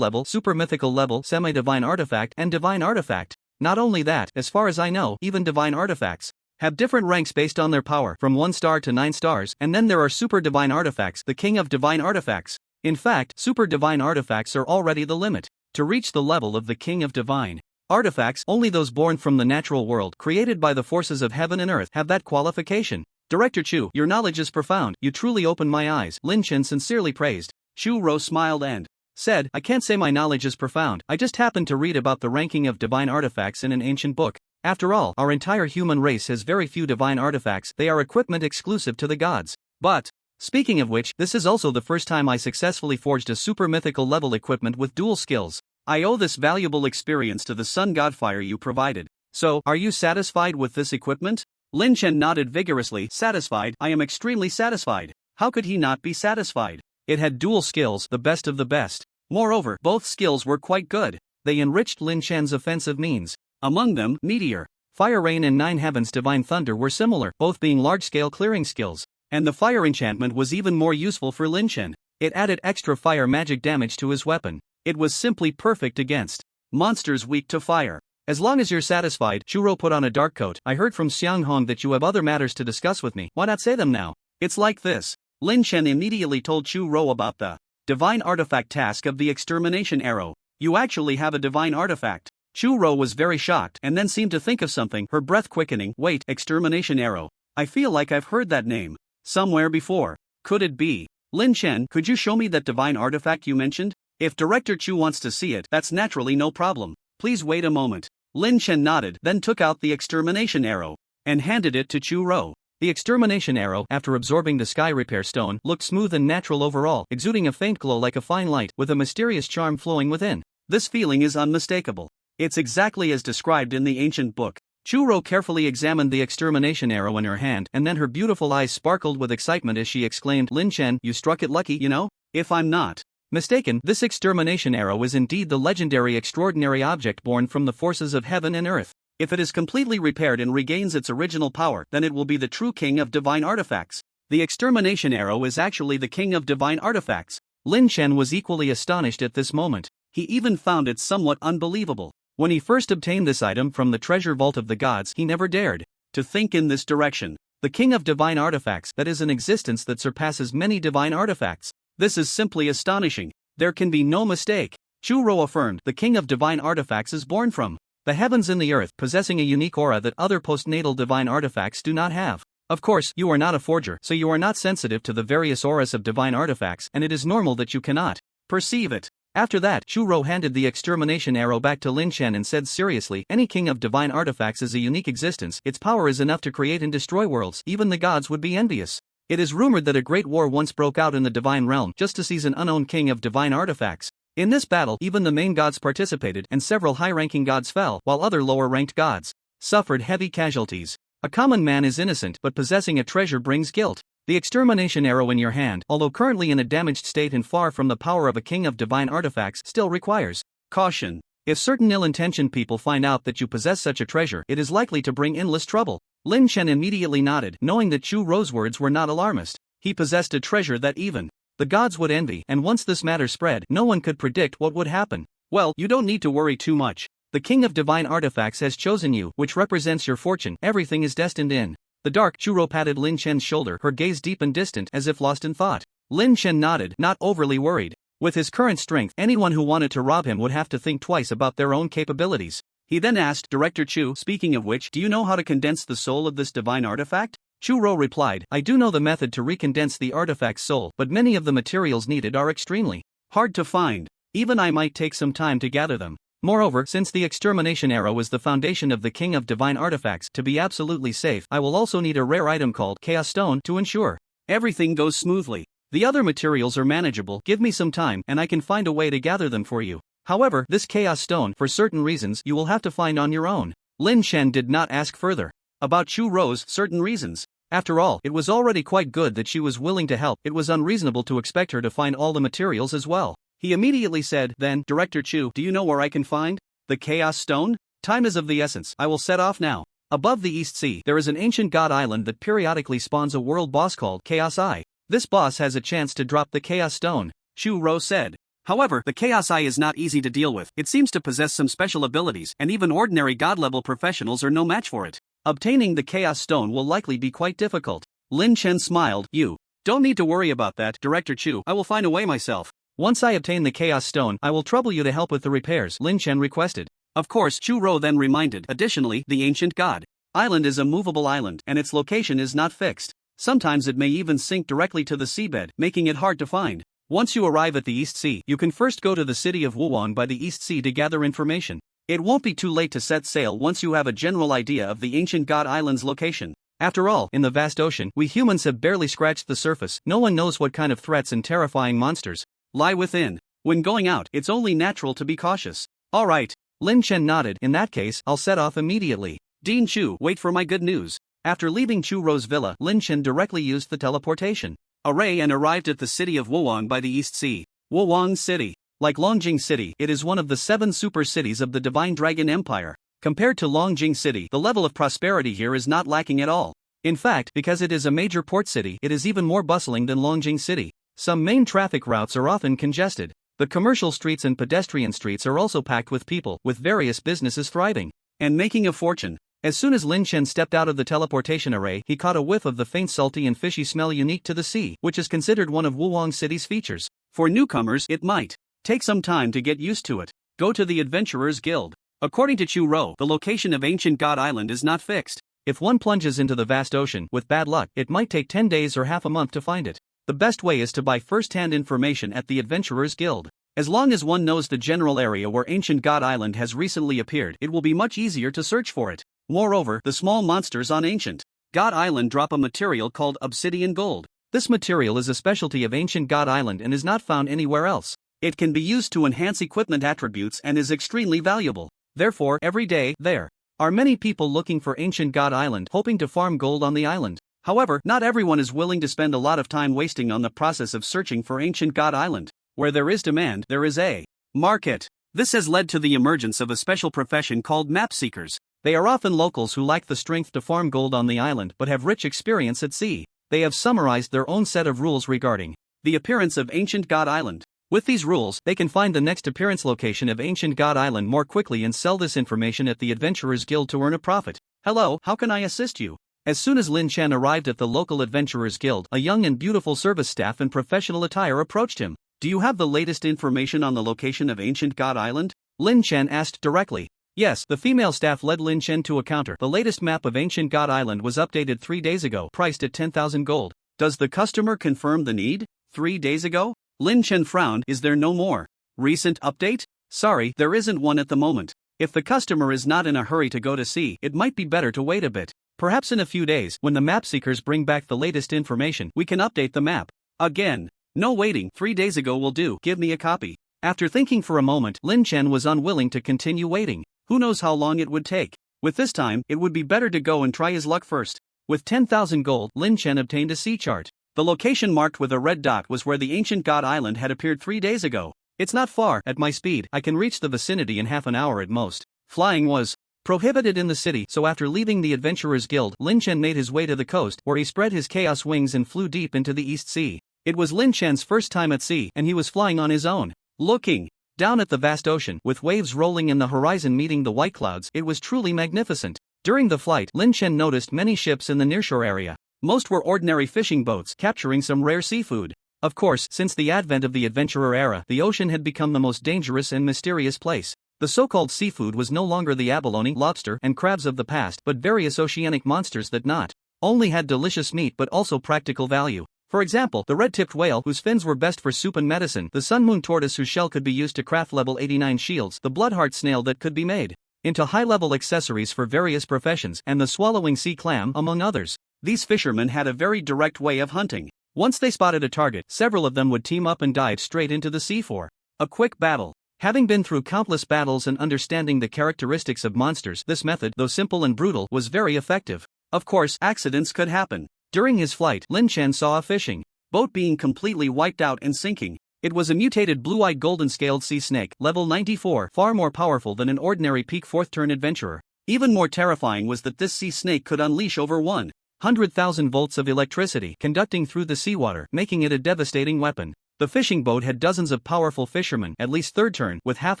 super mythical level, semi-divine artifact, and divine artifact. Not only that, as far as I know, even divine artifacts have different ranks based on their power, from 1 star to 9 stars, and then there are super divine artifacts, the king of divine artifacts. In fact, super divine artifacts are already the limit. To reach the level of the king of divine artifacts, only those born from the natural world, created by the forces of heaven and earth, have that qualification. Director Chu, your knowledge is profound, you truly opened my eyes, Lin Chen sincerely praised. Chu Ro smiled and said, I can't say my knowledge is profound, I just happened to read about the ranking of divine artifacts in an ancient book. After all, our entire human race has very few divine artifacts, they are equipment exclusive to the gods. But, speaking of which, this is also the first time I successfully forged a super mythical level equipment with dual skills. I owe this valuable experience to the sun god fire you provided. So, are you satisfied with this equipment? Lin Chen nodded vigorously. Satisfied? I am extremely satisfied. How could he not be satisfied? It had dual skills, the best of the best. Moreover, both skills were quite good. They enriched Lin Chen's offensive means. Among them, Meteor, Fire Rain and 9 Heavens Divine Thunder were similar, both being large-scale clearing skills. And the fire enchantment was even more useful for Lin Chen. It added extra fire magic damage to his weapon. It was simply perfect against monsters weak to fire. As long as you're satisfied, Shuro put on a dark coat. I heard from Xiang Hong that you have other matters to discuss with me. Why not say them now? It's like this. Lin Chen immediately told Chu Ro about the divine artifact task of the extermination arrow. You actually have a divine artifact. Chu Ro was very shocked and then seemed to think of something, her breath quickening. Wait, extermination arrow. I feel like I've heard that name somewhere before. Could it be? Lin Chen, could you show me that divine artifact you mentioned? If Director Chu wants to see it, that's naturally no problem. Please wait a moment. Lin Chen nodded, then took out the extermination arrow and handed it to Chu Ro. The extermination arrow, after absorbing the sky repair stone, looked smooth and natural overall, exuding a faint glow like a fine light, with a mysterious charm flowing within. This feeling is unmistakable. It's exactly as described in the ancient book. Chu Ro carefully examined the extermination arrow in her hand, and then her beautiful eyes sparkled with excitement as she exclaimed, Lin Chen, you struck it lucky, you know? If I'm not mistaken, this extermination arrow is indeed the legendary extraordinary object born from the forces of heaven and earth. If it is completely repaired and regains its original power, then it will be the true king of divine artifacts. The extermination arrow is actually the king of divine artifacts. Lin Chen was equally astonished at this moment. He even found it somewhat unbelievable. When he first obtained this item from the treasure vault of the gods, he never dared to think in this direction. The king of divine artifacts, that is an existence that surpasses many divine artifacts. This is simply astonishing. There can be no mistake. Chu Ro affirmed, the king of divine artifacts is born from the heavens and the earth, possessing a unique aura that other postnatal divine artifacts do not have. Of course, you are not a forger, so you are not sensitive to the various auras of divine artifacts, and it is normal that you cannot perceive it. After that, Chu Ro handed the extermination arrow back to Lin Chen and said seriously, any king of divine artifacts is a unique existence, its power is enough to create and destroy worlds, even the gods would be envious. It is rumored that a great war once broke out in the divine realm just to seize an unknown king of divine artifacts. In this battle, even the main gods participated and several high-ranking gods fell, while other lower-ranked gods suffered heavy casualties. A common man is innocent, but possessing a treasure brings guilt. The extermination arrow in your hand, although currently in a damaged state and far from the power of a king of divine artifacts, still requires caution. If certain ill-intentioned people find out that you possess such a treasure, it is likely to bring endless trouble. Lin Chen immediately nodded, knowing that Chu Ro's words were not alarmist. He possessed a treasure that even the gods would envy, and once this matter spread, no one could predict what would happen. Well, you don't need to worry too much. The king of divine artifacts has chosen you, which represents your fortune. Everything is destined in the dark. Chu Ro patted Lin Chen's shoulder, her gaze deep and distant, as if lost in thought. Lin Chen nodded, not overly worried. With his current strength, anyone who wanted to rob him would have to think twice about their own capabilities. He then asked, Director Chu, speaking of which, do you know how to condense the soul of this divine artifact? Chu Ro replied, I do know the method to recondense the artifact's soul, but many of the materials needed are extremely hard to find. Even I might take some time to gather them. Moreover, since the extermination arrow is the foundation of the king of divine artifacts, to be absolutely safe, I will also need a rare item called Chaos Stone to ensure everything goes smoothly. The other materials are manageable, give me some time, and I can find a way to gather them for you. However, this Chaos Stone, for certain reasons, you will have to find on your own. Lin Chen did not ask further about Chu Ro's certain reasons. After all, it was already quite good that she was willing to help. It was unreasonable to expect her to find all the materials as well. He immediately said, then, Director Chu, do you know where I can find the Chaos Stone? Time is of the essence. I will set off now. Above the East Sea, there is an ancient god island that periodically spawns a world boss called Chaos Eye. This boss has a chance to drop the Chaos Stone, Chu Ro said. However, the Chaos Eye is not easy to deal with. It seems to possess some special abilities, and even ordinary god-level professionals are no match for it. Obtaining the Chaos Stone will likely be quite difficult. Lin Chen smiled, you don't need to worry about that, Director Chu, I will find a way myself. Once I obtain the Chaos Stone, I will trouble you to help with the repairs, Lin Chen requested. Of course, Chu Ro then reminded, additionally, the ancient god island is a movable island, and its location is not fixed. Sometimes it may even sink directly to the seabed, making it hard to find. Once you arrive at the East Sea, you can first go to the city of Wuwang by the East Sea to gather information. It won't be too late to set sail once you have a general idea of the ancient god island's location. After all, in the vast ocean, we humans have barely scratched the surface. No one knows what kind of threats and terrifying monsters lie within. When going out, it's only natural to be cautious. Alright. Lin Chen nodded, in that case, I'll set off immediately. Dean Chu, wait for my good news. After leaving Chu Ro's villa, Lin Chen directly used the teleportation array and arrived at the city of Wuwang by the East Sea. Wuwang City. Like Longjing City, it is one of the 7 super cities of the Divine Dragon Empire. Compared to Longjing City, the level of prosperity here is not lacking at all. In fact, because it is a major port city, it is even more bustling than Longjing City. Some main traffic routes are often congested. The commercial streets and pedestrian streets are also packed with people, with various businesses thriving and making a fortune. As soon as Lin Chen stepped out of the teleportation array, he caught a whiff of the faint salty and fishy smell unique to the sea, which is considered one of Wuwang City's features. For newcomers, it might take some time to get used to it. Go to the Adventurers Guild. According to Chu Ro, the location of Ancient God Island is not fixed. If one plunges into the vast ocean with bad luck, it might take 10 days or half a month to find it. The best way is to buy first-hand information at the Adventurers Guild. As long as one knows the general area where Ancient God Island has recently appeared, it will be much easier to search for it. Moreover, the small monsters on Ancient God Island drop a material called obsidian gold. This material is a specialty of Ancient God Island and is not found anywhere else. It can be used to enhance equipment attributes and is extremely valuable. Therefore, every day, there are many people looking for Ancient God Island, hoping to farm gold on the island. However, not everyone is willing to spend a lot of time wasting on the process of searching for Ancient God Island. Where there is demand, there is a market. This has led to the emergence of a special profession called map seekers. They are often locals who lack the strength to farm gold on the island but have rich experience at sea. They have summarized their own set of rules regarding the appearance of Ancient God Island. With these rules, they can find the next appearance location of Ancient God Island more quickly and sell this information at the Adventurers Guild to earn a profit. Hello, how can I assist you? As soon as Lin Chen arrived at the local Adventurers Guild, a young and beautiful service staff in professional attire approached him. Do you have the latest information on the location of Ancient God Island? Lin Chen asked directly. Yes, the female staff led Lin Chen to a counter. The latest map of Ancient God Island was updated 3 days ago, priced at 10,000 gold. Does the customer confirm the need? 3 days ago? Lin Chen frowned. Is there no more recent update? Sorry, there isn't one at the moment. If the customer is not in a hurry to go to sea, it might be better to wait a bit. Perhaps in a few days, when the map seekers bring back the latest information, we can update the map. Again. No waiting, 3 days ago will do, give me a copy. After thinking for a moment, Lin Chen was unwilling to continue waiting. Who knows how long it would take? With this time, it would be better to go and try his luck first. With 10,000 gold, Lin Chen obtained a sea chart. The location marked with a red dot was where the Ancient God Island had appeared 3 days ago. It's not far. At my speed, I can reach the vicinity in half an hour at most. Flying was prohibited in the city, so after leaving the Adventurers Guild, Lin Chen made his way to the coast, where he spread his chaos wings and flew deep into the East Sea. It was Lin Chen's first time at sea, and he was flying on his own. Looking down at the vast ocean, with waves rolling in the horizon meeting the white clouds, it was truly magnificent. During the flight, Lin Chen noticed many ships in the nearshore area. Most were ordinary fishing boats, capturing some rare seafood. Of course, since the advent of the adventurer era, the ocean had become the most dangerous and mysterious place. The so-called seafood was no longer the abalone, lobster, and crabs of the past, but various oceanic monsters that not only had delicious meat but also practical value. For example, the red-tipped whale whose fins were best for soup and medicine, the sun-moon tortoise whose shell could be used to craft level 89 shields, the bloodheart snail that could be made into high-level accessories for various professions, and the swallowing sea clam, among others. These fishermen had a very direct way of hunting. Once they spotted a target, several of them would team up and dive straight into the sea for a quick battle. Having been through countless battles and understanding the characteristics of monsters, this method, though simple and brutal, was very effective. Of course, accidents could happen. During his flight, Lin Chen saw a fishing boat being completely wiped out and sinking. It was a mutated blue-eyed golden-scaled sea snake, level 94, far more powerful than an ordinary peak 4th turn adventurer. Even more terrifying was that this sea snake could unleash over 100,000 volts of electricity conducting through the seawater, making it a devastating weapon. The fishing boat had dozens of powerful fishermen, at least 3rd turn, with half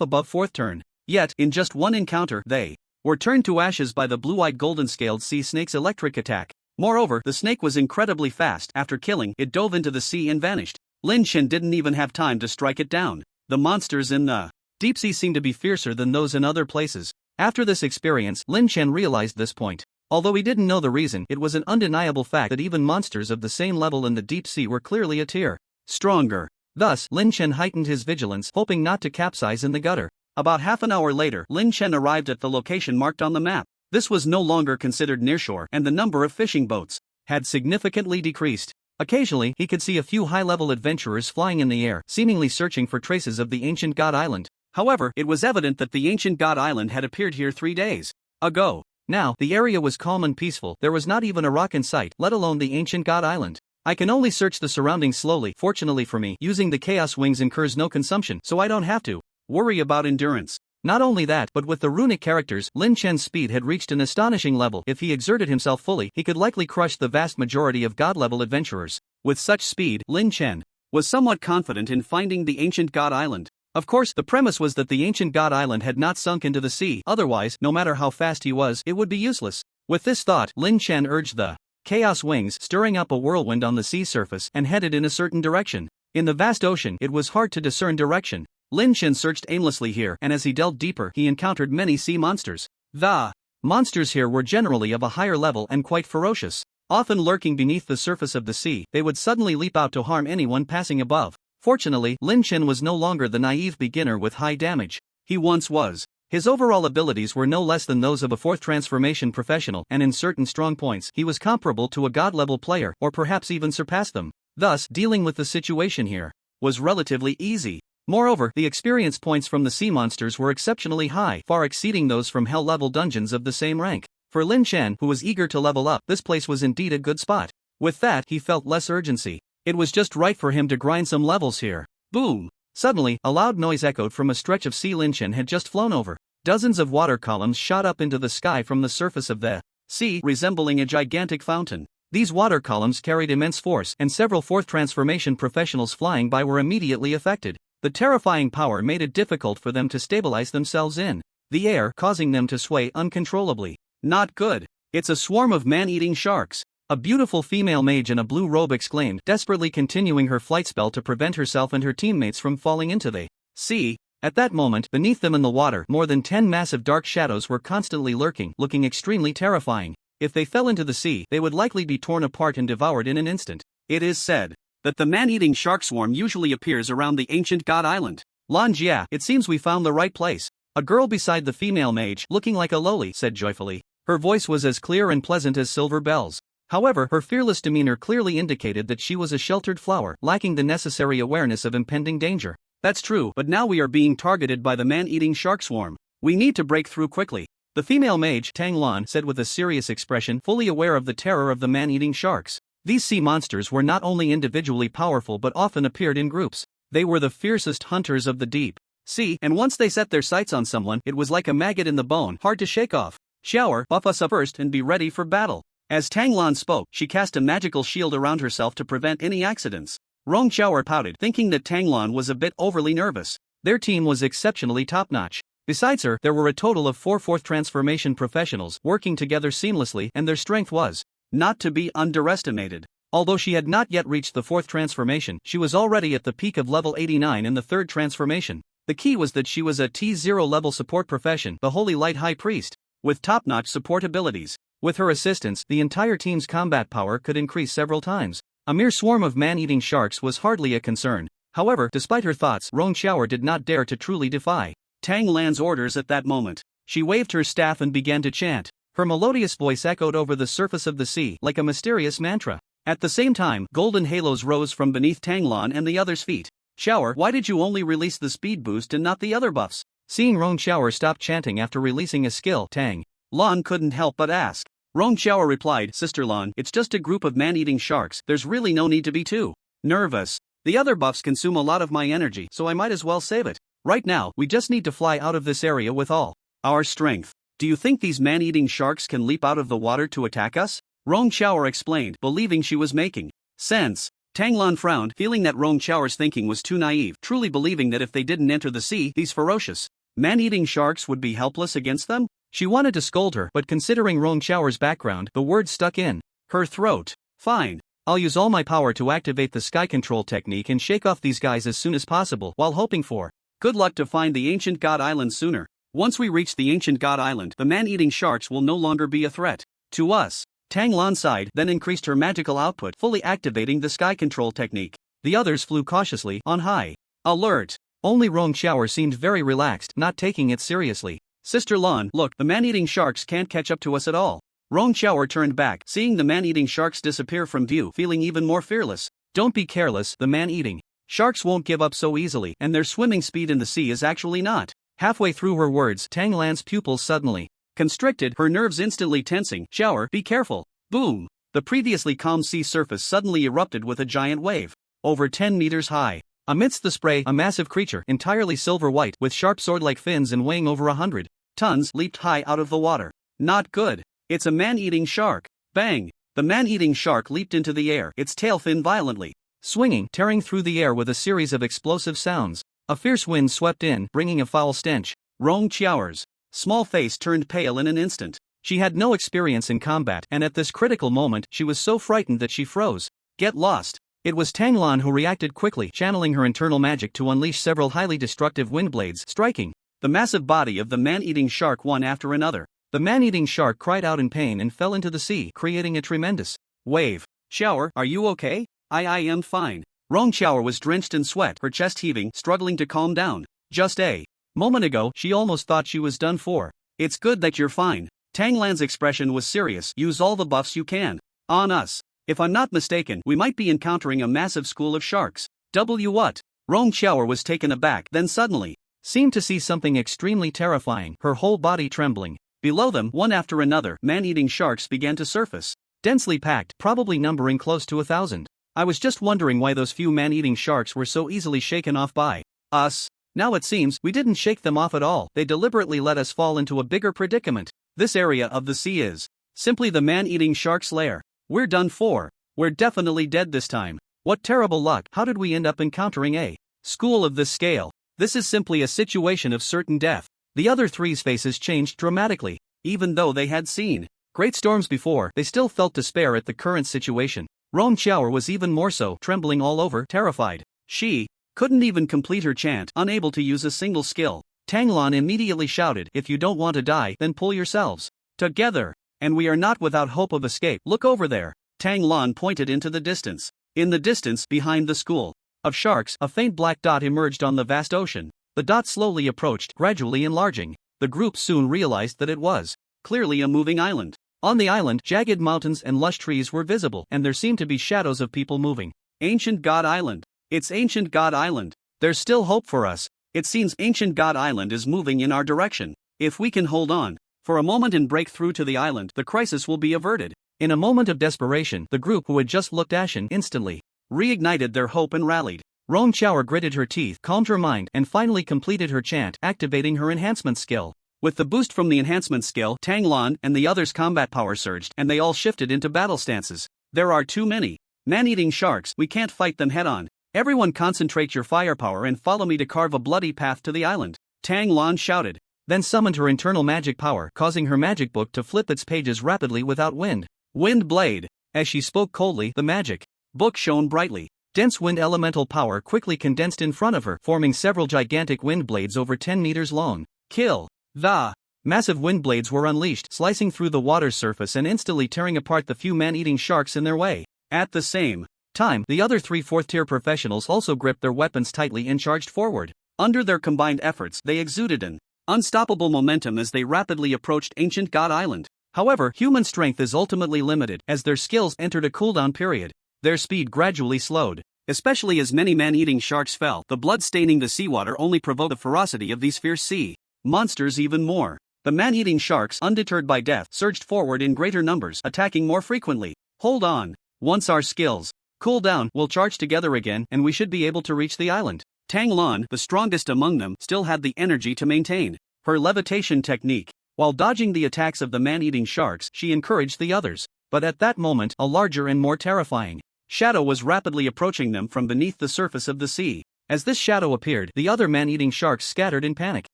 above 4th turn. Yet, in just one encounter, they were turned to ashes by the blue-eyed golden-scaled sea snake's electric attack. Moreover, the snake was incredibly fast. After killing, it dove into the sea and vanished. Lin Chen didn't even have time to strike it down. The monsters in the deep sea seemed to be fiercer than those in other places. After this experience, Lin Chen realized this point. Although he didn't know the reason, it was an undeniable fact that even monsters of the same level in the deep sea were clearly a tier stronger. Thus, Lin Chen heightened his vigilance, hoping not to capsize in the gutter. About half an hour later, Lin Chen arrived at the location marked on the map. This was no longer considered nearshore, and the number of fishing boats had significantly decreased. Occasionally, he could see a few high-level adventurers flying in the air, seemingly searching for traces of the Ancient God Island. However, it was evident that the Ancient God Island had appeared here 3 days ago. Now, the area was calm and peaceful. There was not even a rock in sight, let alone the Ancient God Island. I can only search the surroundings slowly. Fortunately for me, using the Chaos Wings incurs no consumption, so I don't have to worry about endurance. Not only that, but with the runic characters, Lin Chen's speed had reached an astonishing level. If he exerted himself fully, he could likely crush the vast majority of god-level adventurers. With such speed, Lin Chen was somewhat confident in finding the Ancient God Island. Of course, the premise was that the Ancient God Island had not sunk into the sea, otherwise, no matter how fast he was, it would be useless. With this thought, Lin Chen urged the Chaos Wings, stirring up a whirlwind on the sea surface, and headed in a certain direction. In the vast ocean, it was hard to discern direction. Lin Chen searched aimlessly here, and as he delved deeper, he encountered many sea monsters. The Monsters here were generally of a higher level and quite ferocious. Often lurking beneath the surface of the sea, they would suddenly leap out to harm anyone passing above. Fortunately, Lin Chen was no longer the naive beginner with high damage. He once was. His overall abilities were no less than those of a fourth transformation professional, and in certain strong points, he was comparable to a god-level player, or perhaps even surpassed them. Thus, dealing with the situation here was relatively easy. Moreover, the experience points from the sea monsters were exceptionally high, far exceeding those from hell-level dungeons of the same rank. For Lin Chen, who was eager to level up, this place was indeed a good spot. With that, he felt less urgency. It was just right for him to grind some levels here. Boom! Suddenly, a loud noise echoed from a stretch of sea Lin Chen had just flown over. Dozens of water columns shot up into the sky from the surface of the sea, resembling a gigantic fountain. These water columns carried immense force, and several fourth transformation professionals flying by were immediately affected. The terrifying power made it difficult for them to stabilize themselves in the air, causing them to sway uncontrollably. Not good. It's a swarm of man-eating sharks. A beautiful female mage in a blue robe exclaimed, desperately continuing her flight spell to prevent herself and her teammates from falling into the sea. At that moment, beneath them in the water, more than 10 massive dark shadows were constantly lurking, looking extremely terrifying. If they fell into the sea, they would likely be torn apart and devoured in an instant. It is said that the man-eating shark swarm usually appears around the ancient god island. Lan Jia, it seems we found the right place. A girl beside the female mage, looking like a loli, said joyfully. Her voice was as clear and pleasant as silver bells. However, her fearless demeanor clearly indicated that she was a sheltered flower, lacking the necessary awareness of impending danger. That's true, but now we are being targeted by the man-eating shark swarm. We need to break through quickly. The female mage, Tang Lan, said with a serious expression, fully aware of the terror of the man-eating sharks. These sea monsters were not only individually powerful but often appeared in groups. They were the fiercest hunters of the deep sea, and once they set their sights on someone, it was like a maggot in the bone, hard to shake off. Shower, buff us up first and be ready for battle. As Tang Lan spoke, she cast a magical shield around herself to prevent any accidents. Rong Xiaoer pouted, thinking that Tang Lan was a bit overly nervous. Their team was exceptionally top-notch. Besides her, there were a total of 4 fourth transformation professionals working together seamlessly, and their strength was not to be underestimated. Although she had not yet reached the 4th transformation, she was already at the peak of level 89 in the 3rd transformation. The key was that she was a T0 level support profession, the Holy Light High Priest, with top-notch support abilities. With her assistance, the entire team's combat power could increase several times. A mere swarm of man-eating sharks was hardly a concern. However, despite her thoughts, Rong Xiaoer did not dare to truly defy Tang Lan's orders at that moment. She waved her staff and began to chant. Her melodious voice echoed over the surface of the sea like a mysterious mantra. At the same time, golden halos rose from beneath Tang Lan and the others' feet. Xiaoer, why did you only release the speed boost and not the other buffs? Seeing Rong Xiaoer stop chanting after releasing a skill, Tang Lan couldn't help but ask. Rong Xiaoer replied, Sister Lan, it's just a group of man-eating sharks, there's really no need to be too nervous. The other buffs consume a lot of my energy, so I might as well save it. Right now, we just need to fly out of this area with all our strength. Do you think these man-eating sharks can leap out of the water to attack us? Rong Xiaoer explained, believing she was making sense. Tang Lan frowned, feeling that Rong Xiaoer's thinking was too naive, truly believing that if they didn't enter the sea, these ferocious man-eating sharks would be helpless against them? She wanted to scold her, but considering Rong Xiaoer's background, the words stuck in her throat. Fine. I'll use all my power to activate the sky control technique and shake off these guys as soon as possible, while hoping for good luck to find the ancient god island sooner. Once we reach the ancient god island, the man-eating sharks will no longer be a threat to us. Tang Lan sighed, then increased her magical output, fully activating the sky control technique. The others flew cautiously on high alert. Only Rong Xiaoer seemed very relaxed, not taking it seriously. Sister Lan, look, the man-eating sharks can't catch up to us at all. Rong Xiaoer turned back, seeing the man-eating sharks disappear from view, feeling even more fearless. Don't be careless, the man-eating sharks won't give up so easily, and their swimming speed in the sea is actually not. Halfway through her words, Tang Lan's pupils suddenly constricted, her nerves instantly tensing. Xiaoer, be careful. Boom! The previously calm sea surface suddenly erupted with a giant wave, over 10 meters high. Amidst the spray, a massive creature, entirely silver-white, with sharp sword-like fins and weighing over 100 tons, leaped high out of the water. Not good. It's a man-eating shark. Bang! The man-eating shark leaped into the air, its tail fin violently swinging, tearing through the air with a series of explosive sounds. A fierce wind swept in, bringing a foul stench. Rong Xiaoer's small face turned pale in an instant. She had no experience in combat, and at this critical moment, she was so frightened that she froze. Get lost. It was Tang Lan who reacted quickly, channeling her internal magic to unleash several highly destructive wind blades, striking the massive body of the man-eating shark one after another. The man-eating shark cried out in pain and fell into the sea, creating a tremendous wave. Xiaoer, are you okay? I am fine. Rong Xiaoer was drenched in sweat, her chest heaving, struggling to calm down. Just a moment ago, she almost thought she was done for. It's good that you're fine. Tang Lan's expression was serious. Use all the buffs you can on us. If I'm not mistaken, we might be encountering a massive school of sharks. What? Rong Xiaoer was taken aback, then suddenly seemed to see something extremely terrifying, her whole body trembling. Below them, one after another, man-eating sharks began to surface. Densely packed, probably numbering close to 1,000. I was just wondering why those few man-eating sharks were so easily shaken off by us. Now it seems we didn't shake them off at all. They deliberately let us fall into a bigger predicament. This area of the sea is simply the man-eating shark's lair. We're done for. We're definitely dead this time. What terrible luck. How did we end up encountering a school of this scale? This is simply a situation of certain death. The other three's faces changed dramatically. Even though they had seen great storms before, they still felt despair at the current situation. Rong Xiaoer was even more so, trembling all over, terrified. She couldn't even complete her chant, unable to use a single skill. Tang Lan immediately shouted, if you don't want to die, then pull yourselves together. And we are not without hope of escape. Look over there. Tang Lan pointed into the distance. In the distance, behind the school of sharks, a faint black dot emerged on the vast ocean. The dot slowly approached, gradually enlarging. The group soon realized that it was clearly a moving island. On the island, jagged mountains and lush trees were visible, and there seemed to be shadows of people moving. Ancient God Island. It's Ancient God Island. There's still hope for us. It seems Ancient God Island is moving in our direction. If we can hold on for a moment and break through to the island, the crisis will be averted. In a moment of desperation, the group who had just looked ashen instantly reignited their hope and rallied. Rong Xiaoer gritted her teeth, calmed her mind, and finally completed her chant, activating her enhancement skill. With the boost from the enhancement skill, Tang Lan and the others' combat power surged, and they all shifted into battle stances. There are too many man-eating sharks, we can't fight them head-on. Everyone concentrate your firepower and follow me to carve a bloody path to the island. Tang Lan shouted, then summoned her internal magic power, causing her magic book to flip its pages rapidly without wind. Wind blade. As she spoke coldly, the magic book shone brightly. Dense wind elemental power quickly condensed in front of her, forming several gigantic wind blades over 10 meters long. Kill. The massive wind blades were unleashed, slicing through the water's surface and instantly tearing apart the few man-eating sharks in their way. At the same time, the other three fourth-tier professionals also gripped their weapons tightly and charged forward. Under their combined efforts, they exuded an unstoppable momentum as they rapidly approached Ancient God Island. However, human strength is ultimately limited, as their skills entered a cooldown period. Their speed gradually slowed, especially as many man-eating sharks fell. The blood staining the seawater only provoked the ferocity of these fierce sea monsters even more. The man-eating sharks, undeterred by death, surged forward in greater numbers, attacking more frequently. Hold on. Once our skills cool down, we'll charge together again, and we should be able to reach the island. Tang Lan, the strongest among them, still had the energy to maintain her levitation technique. While dodging the attacks of the man-eating sharks, she encouraged the others. But at that moment, a larger and more terrifying shadow was rapidly approaching them from beneath the surface of the sea. As this shadow appeared, the other man-eating sharks scattered in panic.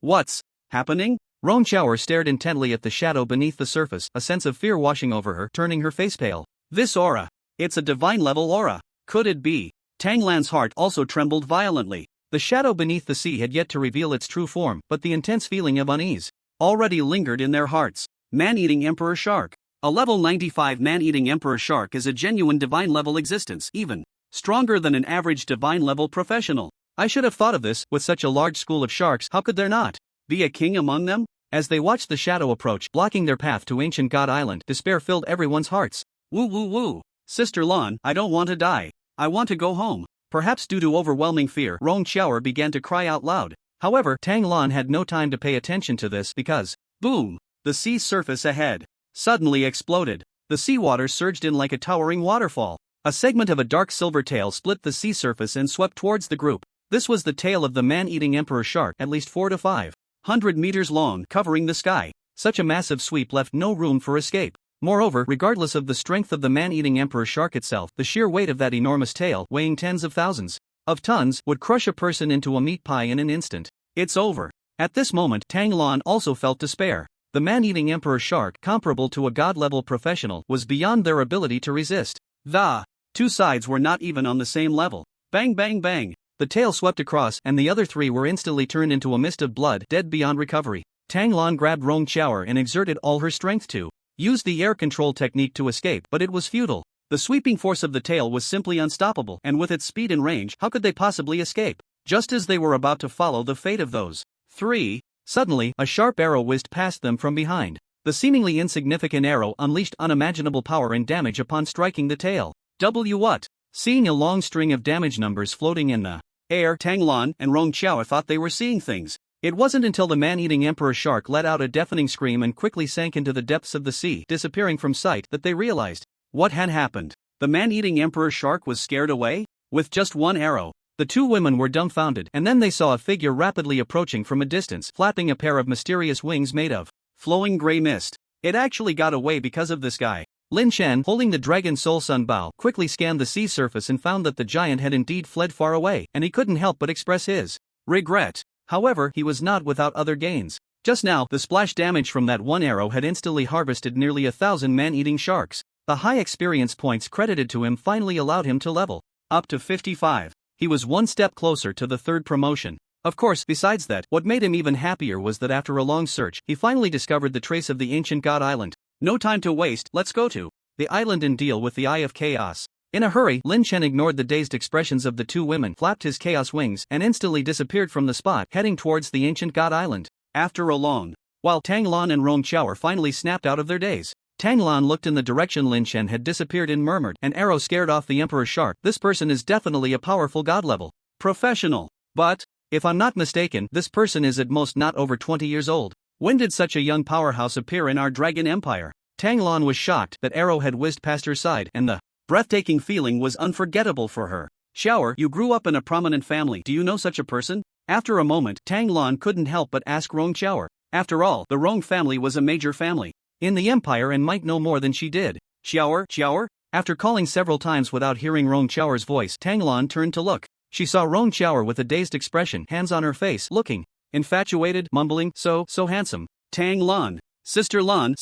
What's happening? Rong Xiaoer stared intently at the shadow beneath the surface, a sense of fear washing over her, turning her face pale. This aura. It's a divine-level aura. Could it be? Tang Lan's heart also trembled violently. The shadow beneath the sea had yet to reveal its true form, but the intense feeling of unease already lingered in their hearts. Man-eating Emperor Shark. A level 95 man-eating Emperor Shark is a genuine divine-level existence, even stronger than an average divine-level professional. I should have thought of this. With such a large school of sharks, how could there not be a king among them? As they watched the shadow approach, blocking their path to Ancient God Island, despair filled everyone's hearts. Woo woo woo. Sister Lan, I don't want to die. I want to go home. Perhaps due to overwhelming fear, Rong Xiaoer began to cry out loud. However, Tang Lan had no time to pay attention to this because, boom, the sea surface ahead suddenly exploded. The seawater surged in like a towering waterfall. A segment of a dark silver tail split the sea surface and swept towards the group. This was the tail of the man-eating Emperor Shark, at least 400 to 500 meters long, covering the sky. Such a massive sweep left no room for escape. Moreover, regardless of the strength of the man-eating Emperor Shark itself, the sheer weight of that enormous tail, weighing tens of thousands of tons, would crush a person into a meat pie in an instant. It's over. At this moment, Tang Lan also felt despair. The man-eating Emperor Shark, comparable to a god-level professional, was beyond their ability to resist. The two sides were not even on the same level. Bang bang bang. The tail swept across, and the other three were instantly turned into a mist of blood, dead beyond recovery. Tang Lan grabbed Rong Chower and exerted all her strength to use the air control technique to escape, but it was futile. The sweeping force of the tail was simply unstoppable, and with its speed and range, how could they possibly escape? Just as they were about to follow the fate of those three, suddenly, a sharp arrow whizzed past them from behind. The seemingly insignificant arrow unleashed unimaginable power and damage upon striking the tail. What? Seeing a long string of damage numbers floating in the air, Tang Lan and Rong Chower thought they were seeing things. It wasn't until the man-eating emperor shark let out a deafening scream and quickly sank into the depths of the sea, disappearing from sight, that they realized what had happened. The man-eating emperor shark was scared away? With just one arrow. The two women were dumbfounded, and then they saw a figure rapidly approaching from a distance, flapping a pair of mysterious wings made of flowing gray mist. It actually got away because of this guy. Lin Chen, holding the Dragon Soul Sun Bow, quickly scanned the sea surface and found that the giant had indeed fled far away, and he couldn't help but express his regret. However, he was not without other gains. Just now, the splash damage from that one arrow had instantly harvested nearly 1,000 man-eating sharks. The high experience points credited to him finally allowed him to level up to 55. He was one step closer to the third promotion. Of course, besides that, what made him even happier was that after a long search, he finally discovered the trace of the ancient god island. No time to waste, let's go to the island and deal with the Eye of Chaos. In a hurry, Lin Chen ignored the dazed expressions of the two women, flapped his chaos wings, and instantly disappeared from the spot, heading towards the ancient god island. After a long while, Tang Lan and Rong Chower finally snapped out of their daze. Tang Lan looked in the direction Lin Chen had disappeared and murmured, "An arrow scared off the emperor shark. This person is definitely a powerful god-level professional. But, if I'm not mistaken, this person is at most not over 20 years old. When did such a young powerhouse appear in our dragon empire?" Tang Lan was shocked. That arrow had whizzed past her side, and the breathtaking feeling was unforgettable for her. "Shower, you grew up in a prominent family. Do you know such a person?" After a moment, Tang Lan couldn't help but ask Rong Chower. After all, the Rong family was a major family in the empire and might know more than she did. Chower? After calling several times without hearing Rong Chower's voice, Tang Lan turned to look. She saw Rong Chower with a dazed expression, hands on her face, looking infatuated, mumbling, so handsome. "Tang Lan. Sister Lan.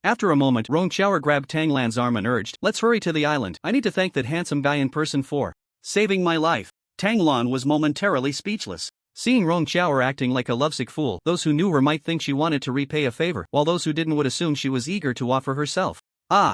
After a moment, Rong Chower grabbed Tang Lan's arm and urged, "Let's hurry to the island. I need to thank that handsome guy in person for saving my life." Tang Lan was momentarily speechless. Seeing Rong Chower acting like a lovesick fool, those who knew her might think she wanted to repay a favor, while those who didn't would assume she was eager to offer herself.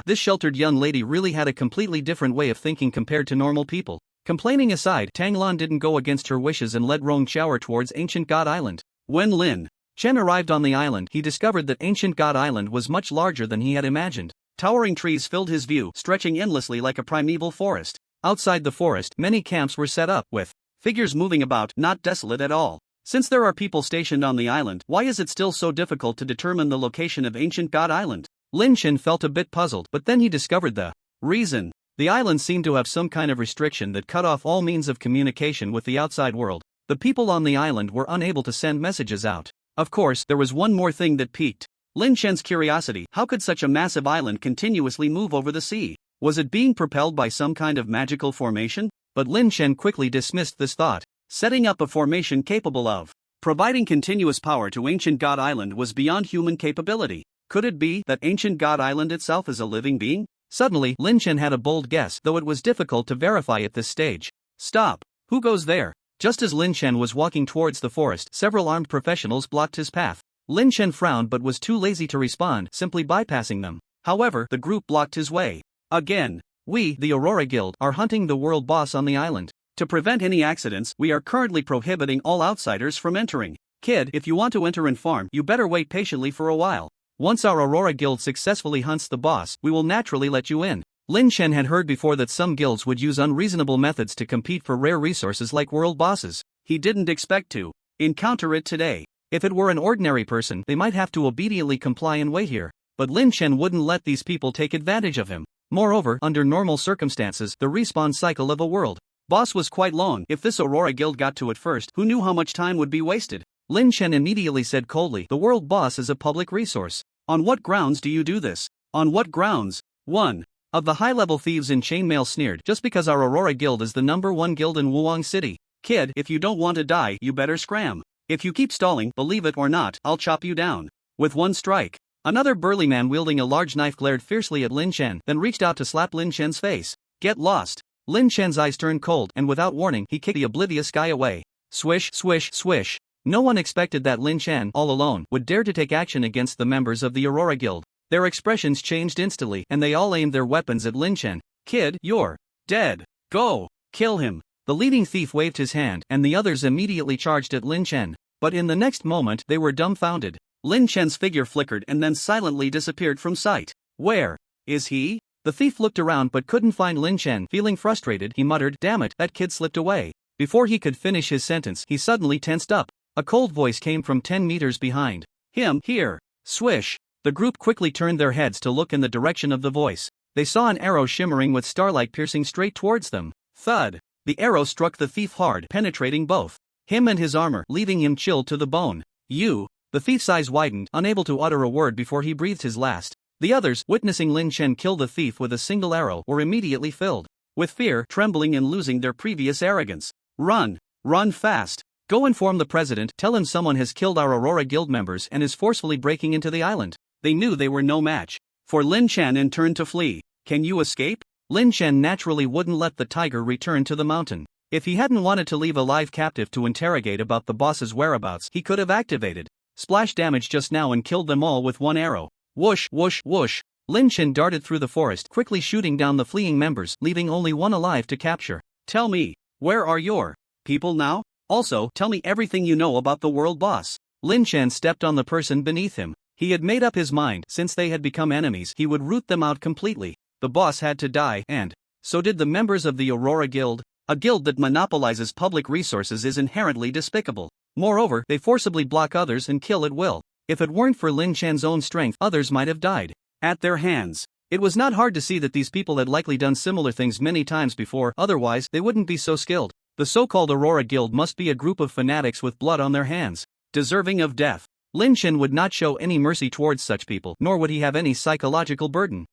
This sheltered young lady really had a completely different way of thinking compared to normal people. Complaining aside, Tang Lan didn't go against her wishes and led Rong Chower towards Ancient God Island. When Lin Chen arrived on the island, he discovered that Ancient God Island was much larger than he had imagined. Towering trees filled his view, stretching endlessly like a primeval forest. Outside the forest, many camps were set up, with figures moving about, not desolate at all. Since there are people stationed on the island, why is it still so difficult to determine the location of Ancient God Island? Lin Chen felt a bit puzzled, but then he discovered the reason. The island seemed to have some kind of restriction that cut off all means of communication with the outside world. The people on the island were unable to send messages out. Of course, there was one more thing that piqued Lin Chen's curiosity. How could such a massive island continuously move over the sea? Was it being propelled by some kind of magical formation? But Lin Chen quickly dismissed this thought. Setting up a formation capable of providing continuous power to Ancient God Island was beyond human capability. Could it be that Ancient God Island itself is a living being? Suddenly, Lin Chen had a bold guess, though it was difficult to verify at this stage. "Stop! Who goes there?" Just as Lin Chen was walking towards the forest, several armed professionals blocked his path. Lin Chen frowned but was too lazy to respond, simply bypassing them. However, the group blocked his way. "Again. We, the Aurora Guild, are hunting the world boss on the island. To prevent any accidents, we are currently prohibiting all outsiders from entering. Kid, if you want to enter and farm, you better wait patiently for a while. Once our Aurora Guild successfully hunts the boss, we will naturally let you in." Lin Chen had heard before that some guilds would use unreasonable methods to compete for rare resources like world bosses. He didn't expect to encounter it today. If it were an ordinary person, they might have to obediently comply and wait here. But Lin Chen wouldn't let these people take advantage of him. Moreover, under normal circumstances, the respawn cycle of a world boss was quite long. If this Aurora Guild got to it first, who knew how much time would be wasted? Lin Chen immediately said coldly, "The world boss is a public resource. On what grounds do you do this?" "On what grounds?" One of the high-level thieves in chainmail sneered, "Just because our Aurora Guild is the #1 guild in Wuang City. Kid, if you don't want to die, you better scram. If you keep stalling, believe it or not, I'll chop you down with one strike." Another burly man wielding a large knife glared fiercely at Lin Chen, then reached out to slap Lin Chen's face. "Get lost." Lin Chen's eyes turned cold, and without warning, he kicked the oblivious guy away. Swish, swish, swish. No one expected that Lin Chen, all alone, would dare to take action against the members of the Aurora Guild. Their expressions changed instantly and they all aimed their weapons at Lin Chen. "Kid, you're dead. Go. Kill him." The leading thief waved his hand and the others immediately charged at Lin Chen. But in the next moment they were dumbfounded. Lin Chen's figure flickered and then silently disappeared from sight. "Where is he?" The thief looked around but couldn't find Lin Chen. Feeling frustrated, he muttered, "Damn it, that kid slipped away." Before he could finish his sentence, he suddenly tensed up. A cold voice came from 10 meters behind him. "Here." Swish. The group quickly turned their heads to look in the direction of the voice. They saw an arrow shimmering with starlight piercing straight towards them. Thud. The arrow struck the thief hard, penetrating both him and his armor, leaving him chilled to the bone. "You." The thief's eyes widened, unable to utter a word before he breathed his last. The others, witnessing Lin Chen kill the thief with a single arrow, were immediately filled with fear, trembling and losing their previous arrogance. "Run! Run fast! Go inform the president, tell him someone has killed our Aurora Guild members and is forcefully breaking into the island." They knew they were no match for Lin Chen and turned to flee. "Can you escape?" Lin Chen naturally wouldn't let the tiger return to the mountain. If he hadn't wanted to leave a live captive to interrogate about the boss's whereabouts, he could have activated splash damage just now and killed them all with one arrow. Whoosh, whoosh, whoosh. Lin Chen darted through the forest, quickly shooting down the fleeing members, leaving only one alive to capture. "Tell me, where are your people now? Also, tell me everything you know about the world boss." Lin Chen stepped on the person beneath him. He had made up his mind, since they had become enemies, he would root them out completely. The boss had to die, and so did the members of the Aurora Guild. A guild that monopolizes public resources is inherently despicable. Moreover, they forcibly block others and kill at will. If it weren't for Lin Chen's own strength, others might have died at their hands. It was not hard to see that these people had likely done similar things many times before, otherwise they wouldn't be so skilled. The so-called Aurora Guild must be a group of fanatics with blood on their hands, deserving of death. Lin Chen would not show any mercy towards such people, nor would he have any psychological burden.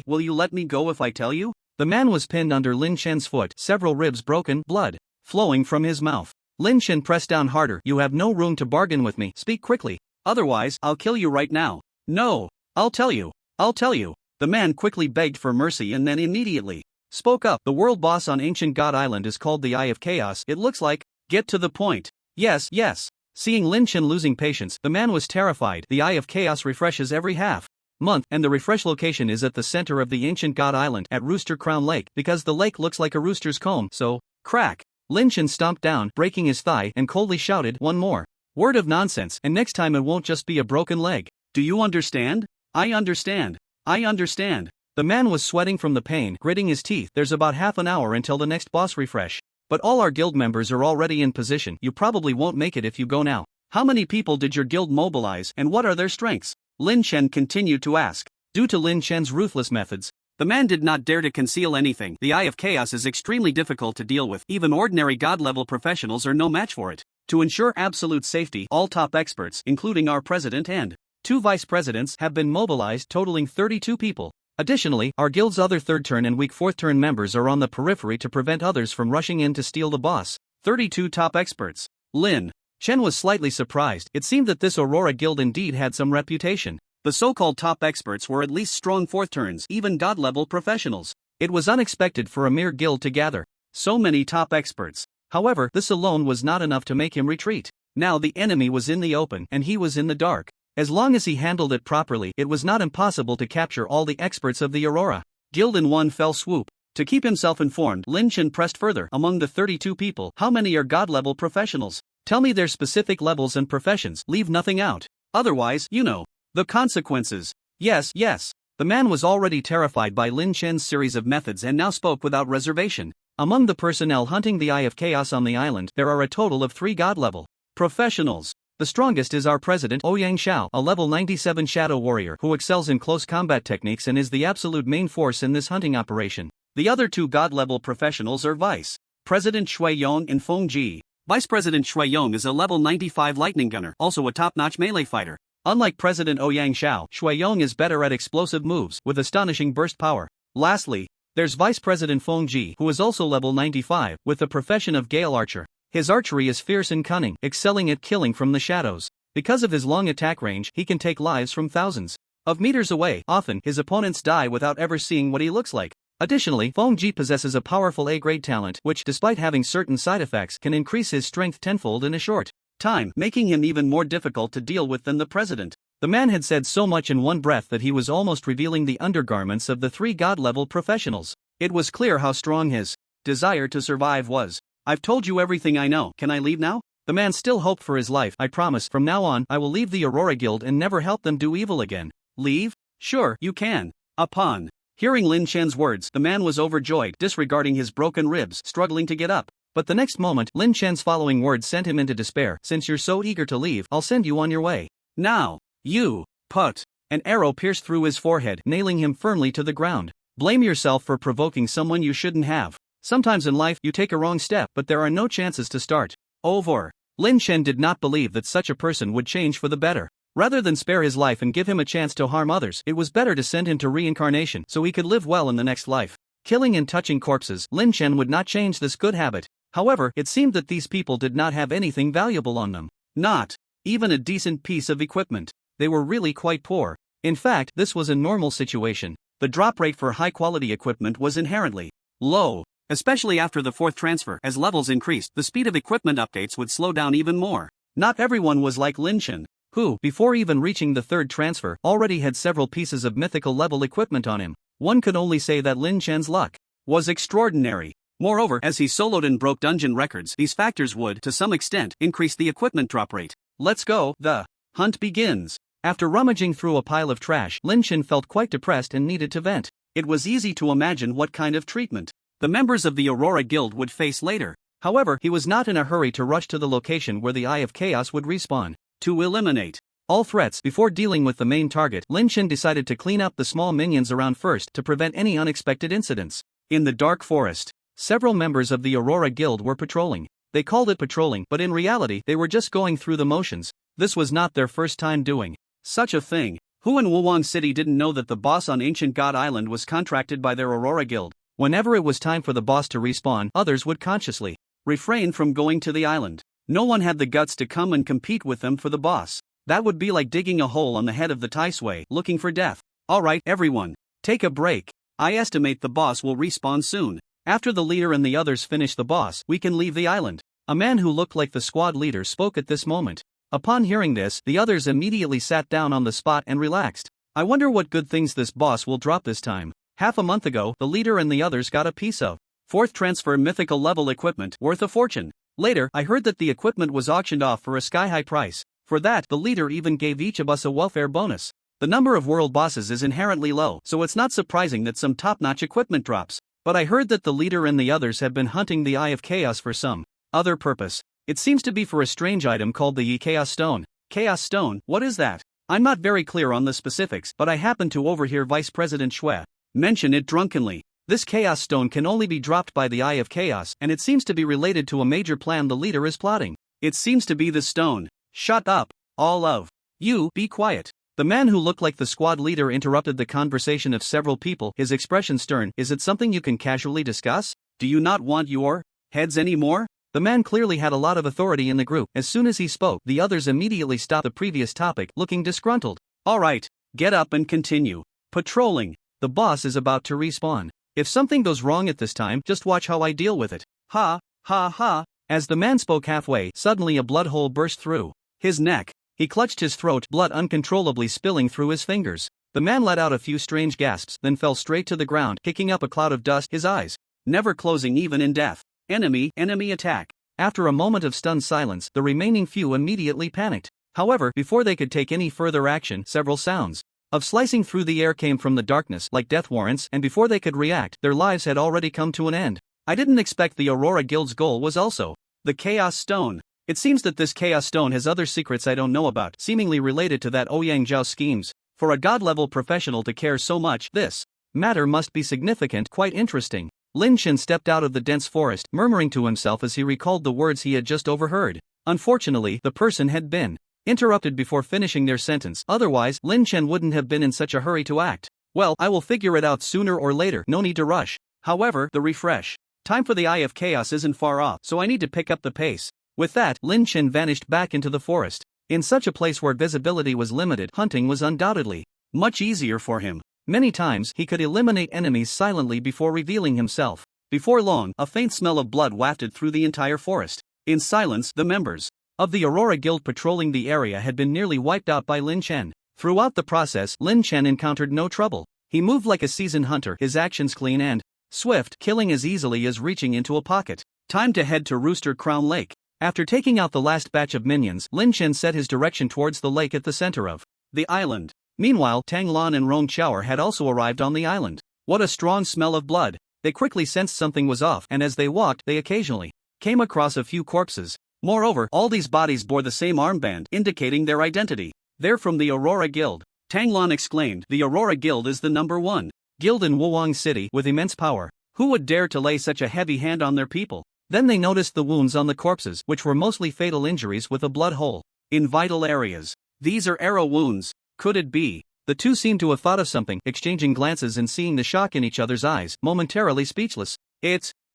Will you let me go if I tell you?" The man was pinned under Lin Chen's foot, several ribs broken, blood flowing from his mouth. Lin Chen pressed down harder. "You have no room to bargain with me, speak quickly. Otherwise, I'll kill you right now." "No, I'll tell you. I'll tell you." The man quickly begged for mercy and then immediately spoke up. "The world boss on Ancient God Island is called the Eye of Chaos, it looks like. Get to the point." "Yes, yes." Seeing Lin Chen losing patience, the man was terrified. The Eye of Chaos refreshes every half-month, and the refresh location is at the center of the Ancient God Island at Rooster Crown Lake, because the lake looks like a rooster's comb, so, crack. Lin Chen stomped down, breaking his thigh, and coldly shouted, "One more word of nonsense, and next time it won't just be a broken leg. Do you understand?" "I understand. I understand." The man was sweating from the pain, gritting his teeth. "There's about half an hour until the next boss refresh. But all our guild members are already in position. You probably won't make it if you go now. How many people did your guild mobilize, and what are their strengths?" Lin Chen continued to ask. Due to Lin Chen's ruthless methods, the man did not dare to conceal anything. The Eye of Chaos is extremely difficult to deal with. Even ordinary god-level professionals are no match for it. To ensure absolute safety, all top experts, including our president and 2 vice presidents, have been mobilized, totaling 32 people. Additionally, our guild's other third-turn and weak fourth-turn members are on the periphery to prevent others from rushing in to steal the boss. 32 top experts. Lin Chen was slightly surprised. It seemed that this Aurora Guild indeed had some reputation. The so-called top experts were at least strong fourth-turns, even god-level professionals. It was unexpected for a mere guild to gather so many top experts. However, this alone was not enough to make him retreat. Now the enemy was in the open, and he was in the dark. As long as he handled it properly, it was not impossible to capture all the experts of the Aurora Guild in one fell swoop. To keep himself informed, Lin Chen pressed further. "Among the 32 people, how many are god-level professionals? Tell me their specific levels and professions, leave nothing out. Otherwise, you know the consequences." "Yes, yes." The man was already terrified by Lin Chen's series of methods and now spoke without reservation. "Among the personnel hunting the Eye of Chaos on the island, there are a total of 3 god-level professionals. The strongest is our president, Ouyang Xiao, a level 97 shadow warrior who excels in close combat techniques and is the absolute main force in this hunting operation. The other 2 god-level professionals are Vice President Shui Yong and Feng Ji. Vice President Shui Yong is a level 95 lightning gunner, also a top-notch melee fighter. Unlike President Ouyang Xiao, Shui Yong is better at explosive moves, with astonishing burst power. Lastly, there's Vice President Feng Ji, who is also level 95, with the profession of Gale Archer. His archery is fierce and cunning, excelling at killing from the shadows. Because of his long attack range, he can take lives from thousands of meters away. Often, his opponents die without ever seeing what he looks like. Additionally, Feng Ji possesses a powerful A-grade talent which, despite having certain side effects, can increase his strength tenfold in a short time, making him even more difficult to deal with than the president. The man had said so much in one breath that he was almost revealing the undergarments of the 3 god-level professionals. It was clear how strong his desire to survive was. I've told you everything I know, can I leave now? The man still hoped for his life. I promise, from now on, I will leave the Aurora Guild and never help them do evil again. Leave? Sure, you can. Upon hearing Lin Chen's words, the man was overjoyed, disregarding his broken ribs, struggling to get up. But the next moment, Lin Chen's following words sent him into despair. Since you're so eager to leave, I'll send you on your way. Now. You. Put. An arrow pierced through his forehead, nailing him firmly to the ground. Blame yourself for provoking someone you shouldn't have. Sometimes in life, you take a wrong step, but there are no chances to start over. Lin Chen did not believe that such a person would change for the better. Rather than spare his life and give him a chance to harm others, it was better to send him to reincarnation so he could live well in the next life. Killing and touching corpses, Lin Chen would not change this good habit. However, it seemed that these people did not have anything valuable on them. Not even a decent piece of equipment. They were really quite poor. In fact, this was a normal situation. The drop rate for high-quality equipment was inherently low, especially after the 4th transfer. As levels increased, the speed of equipment updates would slow down even more. Not everyone was like Lin Chen, who, before even reaching the 3rd transfer, already had several pieces of mythical level equipment on him. One could only say that Lin Chen's luck was extraordinary. Moreover, as he soloed and broke dungeon records, these factors would, to some extent, increase the equipment drop rate. Let's go. The hunt begins. After rummaging through a pile of trash, Lin Chen felt quite depressed and needed to vent. It was easy to imagine what kind of treatment the members of the Aurora Guild would face later. However, he was not in a hurry to rush to the location where the Eye of Chaos would respawn. To eliminate all threats before dealing with the main target, Lin Chen decided to clean up the small minions around first to prevent any unexpected incidents. In the dark forest, several members of the Aurora Guild were patrolling. They called it patrolling, but in reality, they were just going through the motions. This was not their first time doing such a thing. Who in Wuwang City didn't know that the boss on Ancient God Island was contracted by their Aurora Guild? Whenever it was time for the boss to respawn, others would consciously refrain from going to the island. No one had the guts to come and compete with them for the boss. That would be like digging a hole on the head of the Tai Sui, looking for death. Alright, everyone. Take a break. I estimate the boss will respawn soon. After the leader and the others finish the boss, we can leave the island. A man who looked like the squad leader spoke at this moment. Upon hearing this, the others immediately sat down on the spot and relaxed. I wonder what good things this boss will drop this time. Half a month ago, the leader and the others got a piece of 4th transfer mythical level equipment worth a fortune. Later, I heard that the equipment was auctioned off for a sky-high price. For that, the leader even gave each of us a welfare bonus. The number of world bosses is inherently low, so it's not surprising that some top-notch equipment drops. But I heard that the leader and the others have been hunting the Eye of Chaos for some other purpose. It seems to be for a strange item called the Chaos Stone. Chaos Stone, what is that? I'm not very clear on the specifics, but I happened to overhear Vice President Shui mention it drunkenly. This Chaos Stone can only be dropped by the Eye of Chaos, and it seems to be related to a major plan the leader is plotting. It seems to be the stone. Shut up, all of you, be quiet. The man who looked like the squad leader interrupted the conversation of several people, his expression stern. Is it something you can casually discuss? Do you not want your heads anymore? The man clearly had a lot of authority in the group. As soon as he spoke, the others immediately stopped the previous topic, looking disgruntled. Alright, get up and continue patrolling. The boss is about to respawn. If something goes wrong at this time, just watch how I deal with it. Ha, ha, ha. As the man spoke halfway, suddenly a blood hole burst through his neck. He clutched his throat, blood uncontrollably spilling through his fingers. The man let out a few strange gasps, then fell straight to the ground, kicking up a cloud of dust, his eyes never closing even in death. Enemy attack. After a moment of stunned silence, the remaining few immediately panicked. However, before they could take any further action, several sounds of slicing through the air came from the darkness like death warrants, and before they could react, their lives had already come to an end. I didn't expect the Aurora Guild's goal was also the Chaos Stone. It seems that this Chaos Stone has other secrets I don't know about, seemingly related to that Ouyang Zhao's schemes. For a god-level professional to care so much, this matter must be significant, quite interesting. Lin Chen stepped out of the dense forest, murmuring to himself as he recalled the words he had just overheard. Unfortunately, the person had been interrupted before finishing their sentence. Otherwise, Lin Chen wouldn't have been in such a hurry to act. Well, I will figure it out sooner or later, no need to rush. However, the refresh time for the Eye of Chaos isn't far off, so I need to pick up the pace. With that, Lin Chen vanished back into the forest. In such a place where visibility was limited, hunting was undoubtedly much easier for him. Many times, he could eliminate enemies silently before revealing himself. Before long, a faint smell of blood wafted through the entire forest. In silence, the members of the Aurora Guild patrolling the area had been nearly wiped out by Lin Chen. Throughout the process, Lin Chen encountered no trouble. He moved like a seasoned hunter, his actions clean and swift, killing as easily as reaching into a pocket. Time to head to Rooster Crown Lake. After taking out the last batch of minions, Lin Chen set his direction towards the lake at the center of the island. Meanwhile, Tang Lan and Rong Chao had also arrived on the island. What a strong smell of blood! They quickly sensed something was off, and as they walked, they occasionally came across a few corpses. Moreover, all these bodies bore the same armband, indicating their identity. They're from the Aurora Guild. Tang Lan exclaimed, the Aurora Guild is the #1 guild in Wuwang City with immense power. Who would dare to lay such a heavy hand on their people? Then they noticed the wounds on the corpses, which were mostly fatal injuries with a blood hole in vital areas. These are arrow wounds. Could it be? The two seemed to have thought of something, exchanging glances and seeing the shock in each other's eyes, momentarily speechless.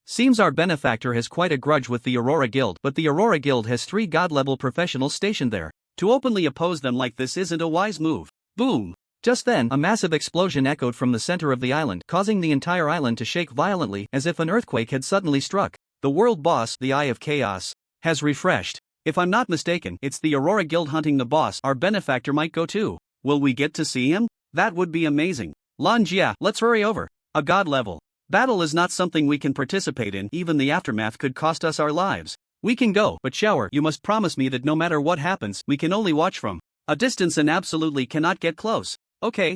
Seems our benefactor has quite a grudge with the Aurora Guild, but the Aurora Guild has 3 god-level professionals stationed there. To openly oppose them like this isn't a wise move. Boom! Just then, a massive explosion echoed from the center of the island, causing the entire island to shake violently as if an earthquake had suddenly struck. The world boss, the Eye of Chaos, has refreshed. If I'm not mistaken, it's the Aurora Guild hunting the boss. Our benefactor might go too. Will we get to see him? That would be amazing. Lan Jia, let's hurry over. A god level battle is not something we can participate in, even the aftermath could cost us our lives. We can go, but Shower, you must promise me that no matter what happens, we can only watch from a distance and absolutely cannot get close. Okay,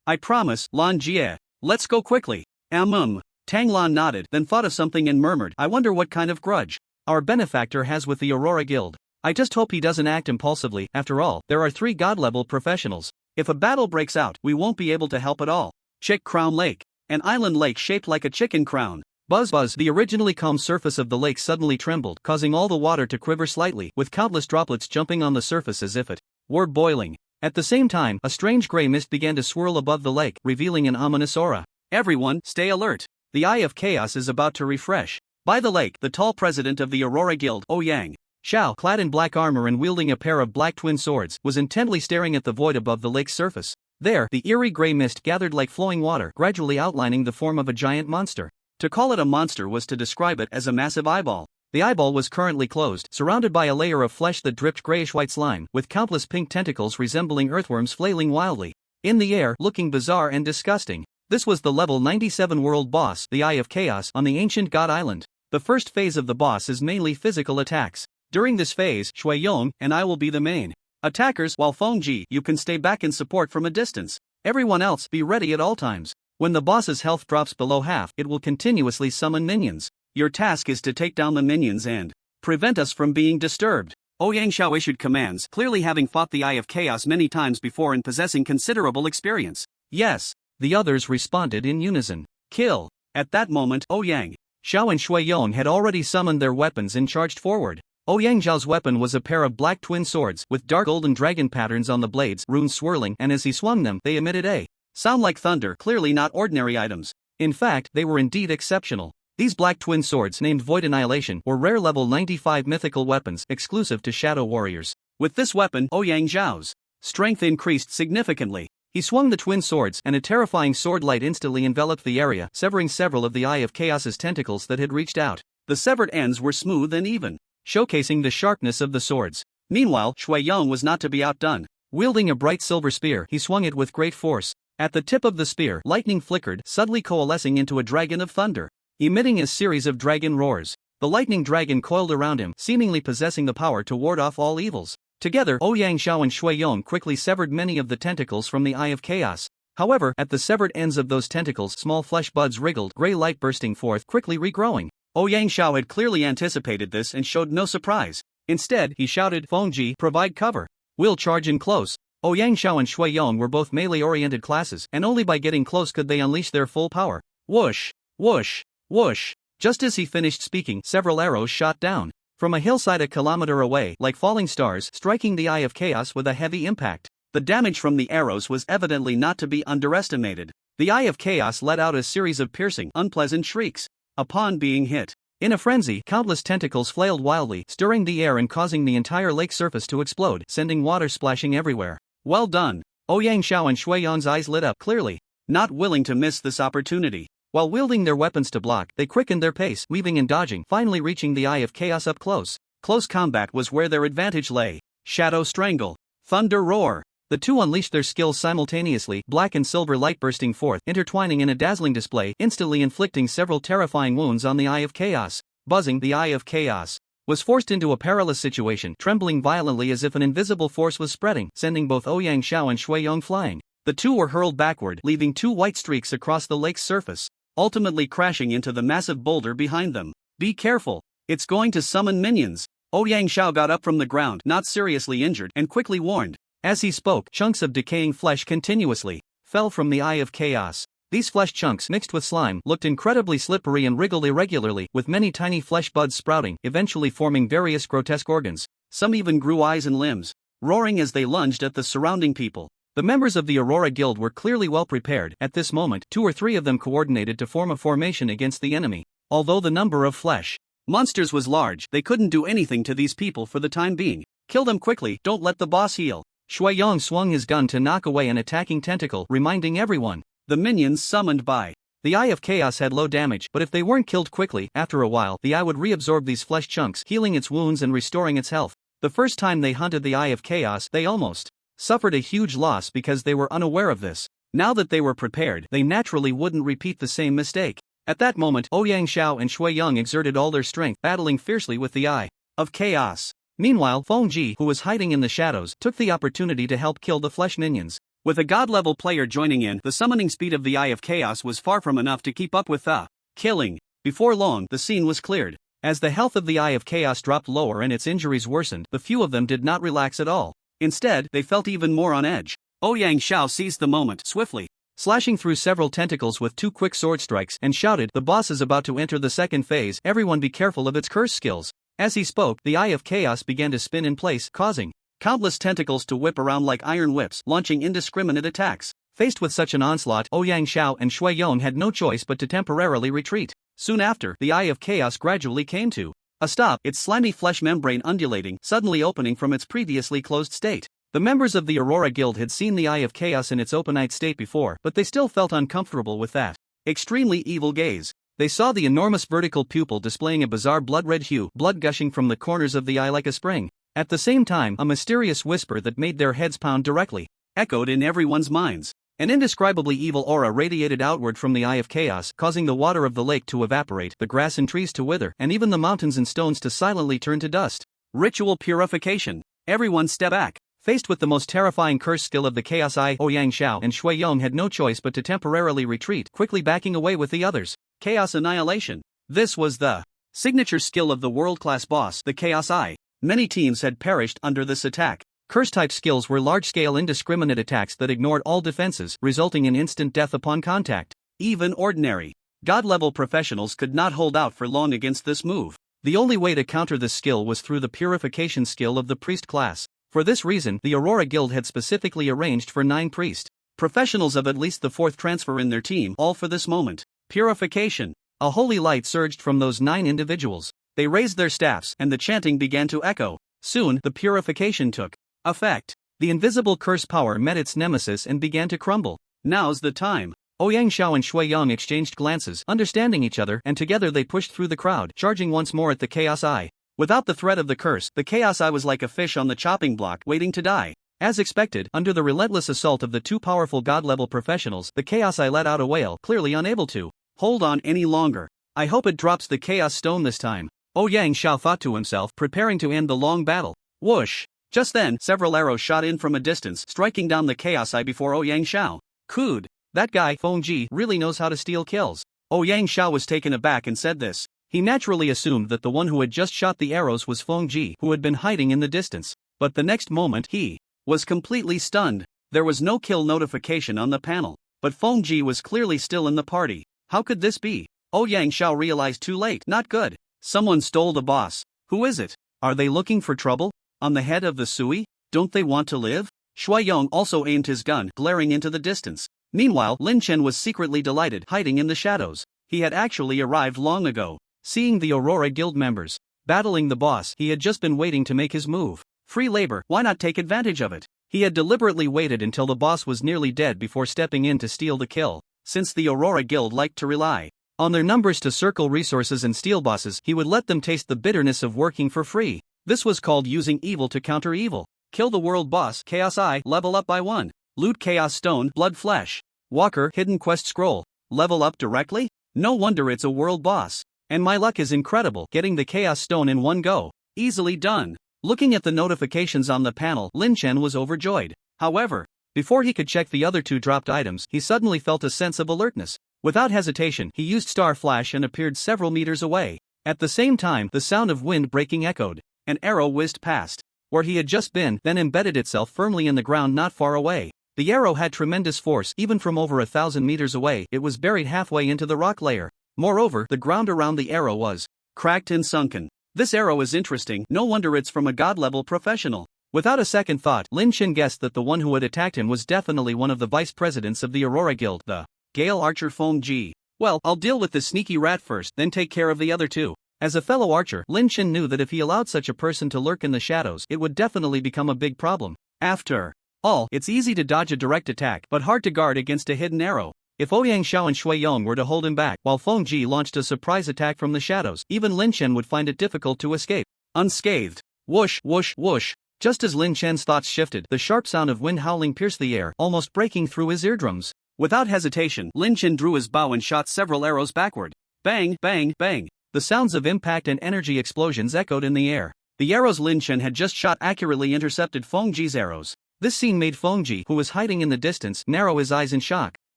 I promise, Lan Jie. Let's go quickly. Tang Lan nodded, then thought of something and murmured, I wonder what kind of grudge our benefactor has with the Aurora Guild. I just hope he doesn't act impulsively. After all, there are 3 god-level professionals. If a battle breaks out, we won't be able to help at all. Check Crown Lake. An island lake shaped like a chicken crown. Buzz buzz, the originally calm surface of the lake suddenly trembled, causing all the water to quiver slightly, with countless droplets jumping on the surface as if it were boiling. At the same time, a strange gray mist began to swirl above the lake, revealing an ominous aura. Everyone, stay alert. The Eye of Chaos is about to refresh. By the lake, the tall president of the Aurora Guild, Ouyang Xiao, clad in black armor and wielding a pair of black twin swords, was intently staring at the void above the lake's surface. There, the eerie gray mist gathered like flowing water, gradually outlining the form of a giant monster. To call it a monster was to describe it as a massive eyeball. The eyeball was currently closed, surrounded by a layer of flesh that dripped grayish-white slime, with countless pink tentacles resembling earthworms flailing wildly in the air, looking bizarre and disgusting. This was the level 97 world boss, the Eye of Chaos, on the ancient God Island. The first phase of the boss is mainly physical attacks. During this phase, Shui Yong and I will be the main attackers, while Feng Ji, you can stay back and support from a distance. Everyone else, be ready at all times. When the boss's health drops below half, it will continuously summon minions. Your task is to take down the minions and prevent us from being disturbed. Ouyang Xiao issued commands, clearly having fought the Eye of Chaos many times before and possessing considerable experience. Yes, the others responded in unison. Kill. At that moment, Ouyang Xiao and Shui Yong had already summoned their weapons and charged forward. Ouyang Xiao's weapon was a pair of black twin swords, with dark golden dragon patterns on the blades, runes swirling, and as he swung them, they emitted a sound like thunder, clearly not ordinary items. In fact, they were indeed exceptional. These black twin swords, named Void Annihilation, were rare level 95 mythical weapons, exclusive to Shadow Warriors. With this weapon, Ouyang Xiao's strength increased significantly. He swung the twin swords, and a terrifying sword light instantly enveloped the area, severing several of the Eye of Chaos's tentacles that had reached out. The severed ends were smooth and even, showcasing the sharpness of the swords. Meanwhile, Shui Yong was not to be outdone. Wielding a bright silver spear, he swung it with great force. At the tip of the spear, lightning flickered, suddenly coalescing into a dragon of thunder, emitting a series of dragon roars. The lightning dragon coiled around him, seemingly possessing the power to ward off all evils. Together, Ouyang Xiao and Shui Yong quickly severed many of the tentacles from the Eye of Chaos. However, at the severed ends of those tentacles, small flesh buds wriggled, gray light bursting forth, quickly regrowing. Ouyang Xiao had clearly anticipated this and showed no surprise. Instead, he shouted, Feng Ji, provide cover. We'll charge in close. Ouyang Xiao and Shui Yong were both melee-oriented classes, and only by getting close could they unleash their full power. Whoosh! Whoosh! Whoosh! Just as he finished speaking, several arrows shot down from a hillside a kilometer away, like falling stars, striking the Eye of Chaos with a heavy impact. The damage from the arrows was evidently not to be underestimated. The Eye of Chaos let out a series of piercing, unpleasant shrieks upon being hit. In a frenzy, countless tentacles flailed wildly, stirring the air and causing the entire lake surface to explode, sending water splashing everywhere. Well done! Ouyang Xiao and Shui Yong's eyes lit up clearly, not willing to miss this opportunity. While wielding their weapons to block, they quickened their pace, weaving and dodging, finally reaching the Eye of Chaos up close. Close combat was where their advantage lay. Shadow Strangle. Thunder Roar. The two unleashed their skills simultaneously, black and silver light bursting forth, intertwining in a dazzling display, instantly inflicting several terrifying wounds on the Eye of Chaos. Buzzing, the Eye of Chaos was forced into a perilous situation, trembling violently as if an invisible force was spreading, sending both Ouyang Xiao and Shui Yong flying. The two were hurled backward, leaving two white streaks across the lake's surface, ultimately crashing into the massive boulder behind them. Be careful, it's going to summon minions. Ouyang Xiao got up from the ground, not seriously injured, and quickly warned. As he spoke, chunks of decaying flesh continuously fell from the Eye of Chaos. These flesh chunks, mixed with slime, looked incredibly slippery and wriggled irregularly, with many tiny flesh buds sprouting, eventually forming various grotesque organs. Some even grew eyes and limbs, roaring as they lunged at the surrounding people. The members of the Aurora Guild were clearly well prepared. At this moment, 2 or 3 of them coordinated to form a formation against the enemy. Although the number of flesh monsters was large, they couldn't do anything to these people for the time being. Kill them quickly, don't let the boss heal. Shui Yong swung his gun to knock away an attacking tentacle, reminding everyone. The minions summoned by the Eye of Chaos had low damage, but if they weren't killed quickly, after a while, the eye would reabsorb these flesh chunks, healing its wounds and restoring its health. The first time they hunted the Eye of Chaos, they almost suffered a huge loss because they were unaware of this. Now that they were prepared, they naturally wouldn't repeat the same mistake. At that moment, Ouyang Xiao and Shui Yong exerted all their strength, battling fiercely with the Eye of Chaos. Meanwhile, Feng Ji, who was hiding in the shadows, took the opportunity to help kill the flesh minions. With a god-level player joining in, the summoning speed of the Eye of Chaos was far from enough to keep up with the killing. Before long, the scene was cleared. As the health of the Eye of Chaos dropped lower and its injuries worsened, the few of them did not relax at all. Instead, they felt even more on edge. Ouyang Xiao seized the moment, swiftly slashing through several tentacles with 2 quick sword strikes, and shouted, "The boss is about to enter the second phase, everyone be careful of its curse skills." As he spoke, the Eye of Chaos began to spin in place, causing countless tentacles to whip around like iron whips, launching indiscriminate attacks. Faced with such an onslaught, Ouyang Xiao and Shui Yong had no choice but to temporarily retreat. Soon after, the Eye of Chaos gradually came to a stop, its slimy flesh membrane undulating, suddenly opening from its previously closed state. The members of the Aurora Guild had seen the Eye of Chaos in its openite state before, but they still felt uncomfortable with that extremely evil gaze. They saw the enormous vertical pupil displaying a bizarre blood-red hue, blood gushing from the corners of the eye like a spring. At the same time, a mysterious whisper that made their heads pound directly echoed in everyone's minds. An indescribably evil aura radiated outward from the Eye of Chaos, causing the water of the lake to evaporate, the grass and trees to wither, and even the mountains and stones to silently turn to dust. Ritual purification. Everyone step back. Faced with the most terrifying curse skill of the Chaos Eye, Ouyang Xiao and Shui Yong had no choice but to temporarily retreat, quickly backing away with the others. Chaos Annihilation. This was the signature skill of the world-class boss, the Chaos Eye. Many teams had perished under this attack. Curse-type skills were large-scale indiscriminate attacks that ignored all defenses, resulting in instant death upon contact. Even ordinary god-level professionals could not hold out for long against this move. The only way to counter this skill was through the purification skill of the priest class. For this reason, the Aurora Guild had specifically arranged for 9 priest professionals of at least the 4th transfer in their team, all for this moment. Purification. A holy light surged from those 9 individuals. They raised their staffs, and the chanting began to echo. Soon, the purification took effect. The invisible curse power met its nemesis and began to crumble. Now's the time. Ouyang Xiao and Shui Yong exchanged glances, understanding each other, and together they pushed through the crowd, charging once more at the Chaos Eye. Without the threat of the curse, the Chaos Eye was like a fish on the chopping block, waiting to die. As expected, under the relentless assault of the 2 powerful god-level professionals, the Chaos Eye let out a wail, clearly unable to hold on any longer. I hope it drops the Chaos Stone this time, Ouyang Xiao thought to himself, preparing to end the long battle. Whoosh! Just then, several arrows shot in from a distance, striking down the Chaos Eye before Ouyang Xiao. Could that guy, Feng Ji, really knows how to steal kills? Ouyang Xiao was taken aback and said this. He naturally assumed that the one who had just shot the arrows was Feng Ji, who had been hiding in the distance. But the next moment, he was completely stunned. There was no kill notification on the panel, but Feng Ji was clearly still in the party. How could this be? Ouyang Xiao realized too late. Not good. Someone stole the boss. Who is it? Are they looking for trouble? On the head of the Sui? Don't they want to live? Shui Yong also aimed his gun, glaring into the distance. Meanwhile, Lin Chen was secretly delighted, hiding in the shadows. He had actually arrived long ago. Seeing the Aurora Guild members battling the boss, he had just been waiting to make his move. Free labor, why not take advantage of it? He had deliberately waited until the boss was nearly dead before stepping in to steal the kill. Since the Aurora Guild liked to rely on their numbers to circle resources and steal bosses, he would let them taste the bitterness of working for free. This was called using evil to counter evil. Kill the world boss, Chaos Eye, level up by 1. Loot Chaos Stone, Blood Flesh. Walker, Hidden Quest Scroll. Level up directly? No wonder it's a world boss. And my luck is incredible, getting the Chaos Stone in one go. Easily done. Looking at the notifications on the panel, Lin Chen was overjoyed. However, before he could check the other 2 dropped items, he suddenly felt a sense of alertness. Without hesitation, he used Star Flash and appeared several meters away. At the same time, the sound of wind breaking echoed. An arrow whizzed past where he had just been, then embedded itself firmly in the ground not far away. The arrow had tremendous force. Even from over 1,000 meters away, it was buried halfway into the rock layer. Moreover, the ground around the arrow was cracked and sunken. This arrow is interesting, no wonder it's from a god-level professional. Without a second thought, Lin Chen guessed that the one who had attacked him was definitely one of the vice presidents of the Aurora Guild, the Gale Archer Feng Ji. Well, I'll deal with this sneaky rat first, then take care of the other 2. As a fellow archer, Lin Chen knew that if he allowed such a person to lurk in the shadows, it would definitely become a big problem. After all, it's easy to dodge a direct attack, but hard to guard against a hidden arrow. If Ouyang Xiao and Shui Yong were to hold him back, while Feng Ji launched a surprise attack from the shadows, even Lin Chen would find it difficult to escape unscathed. Whoosh, whoosh, whoosh. Just as Lin Chen's thoughts shifted, the sharp sound of wind howling pierced the air, almost breaking through his eardrums. Without hesitation, Lin Chen drew his bow and shot several arrows backward. Bang, bang, bang. The sounds of impact and energy explosions echoed in the air. The arrows Lin Chen had just shot accurately intercepted Feng Ji's arrows. This scene made Feng Ji, who was hiding in the distance, narrow his eyes in shock,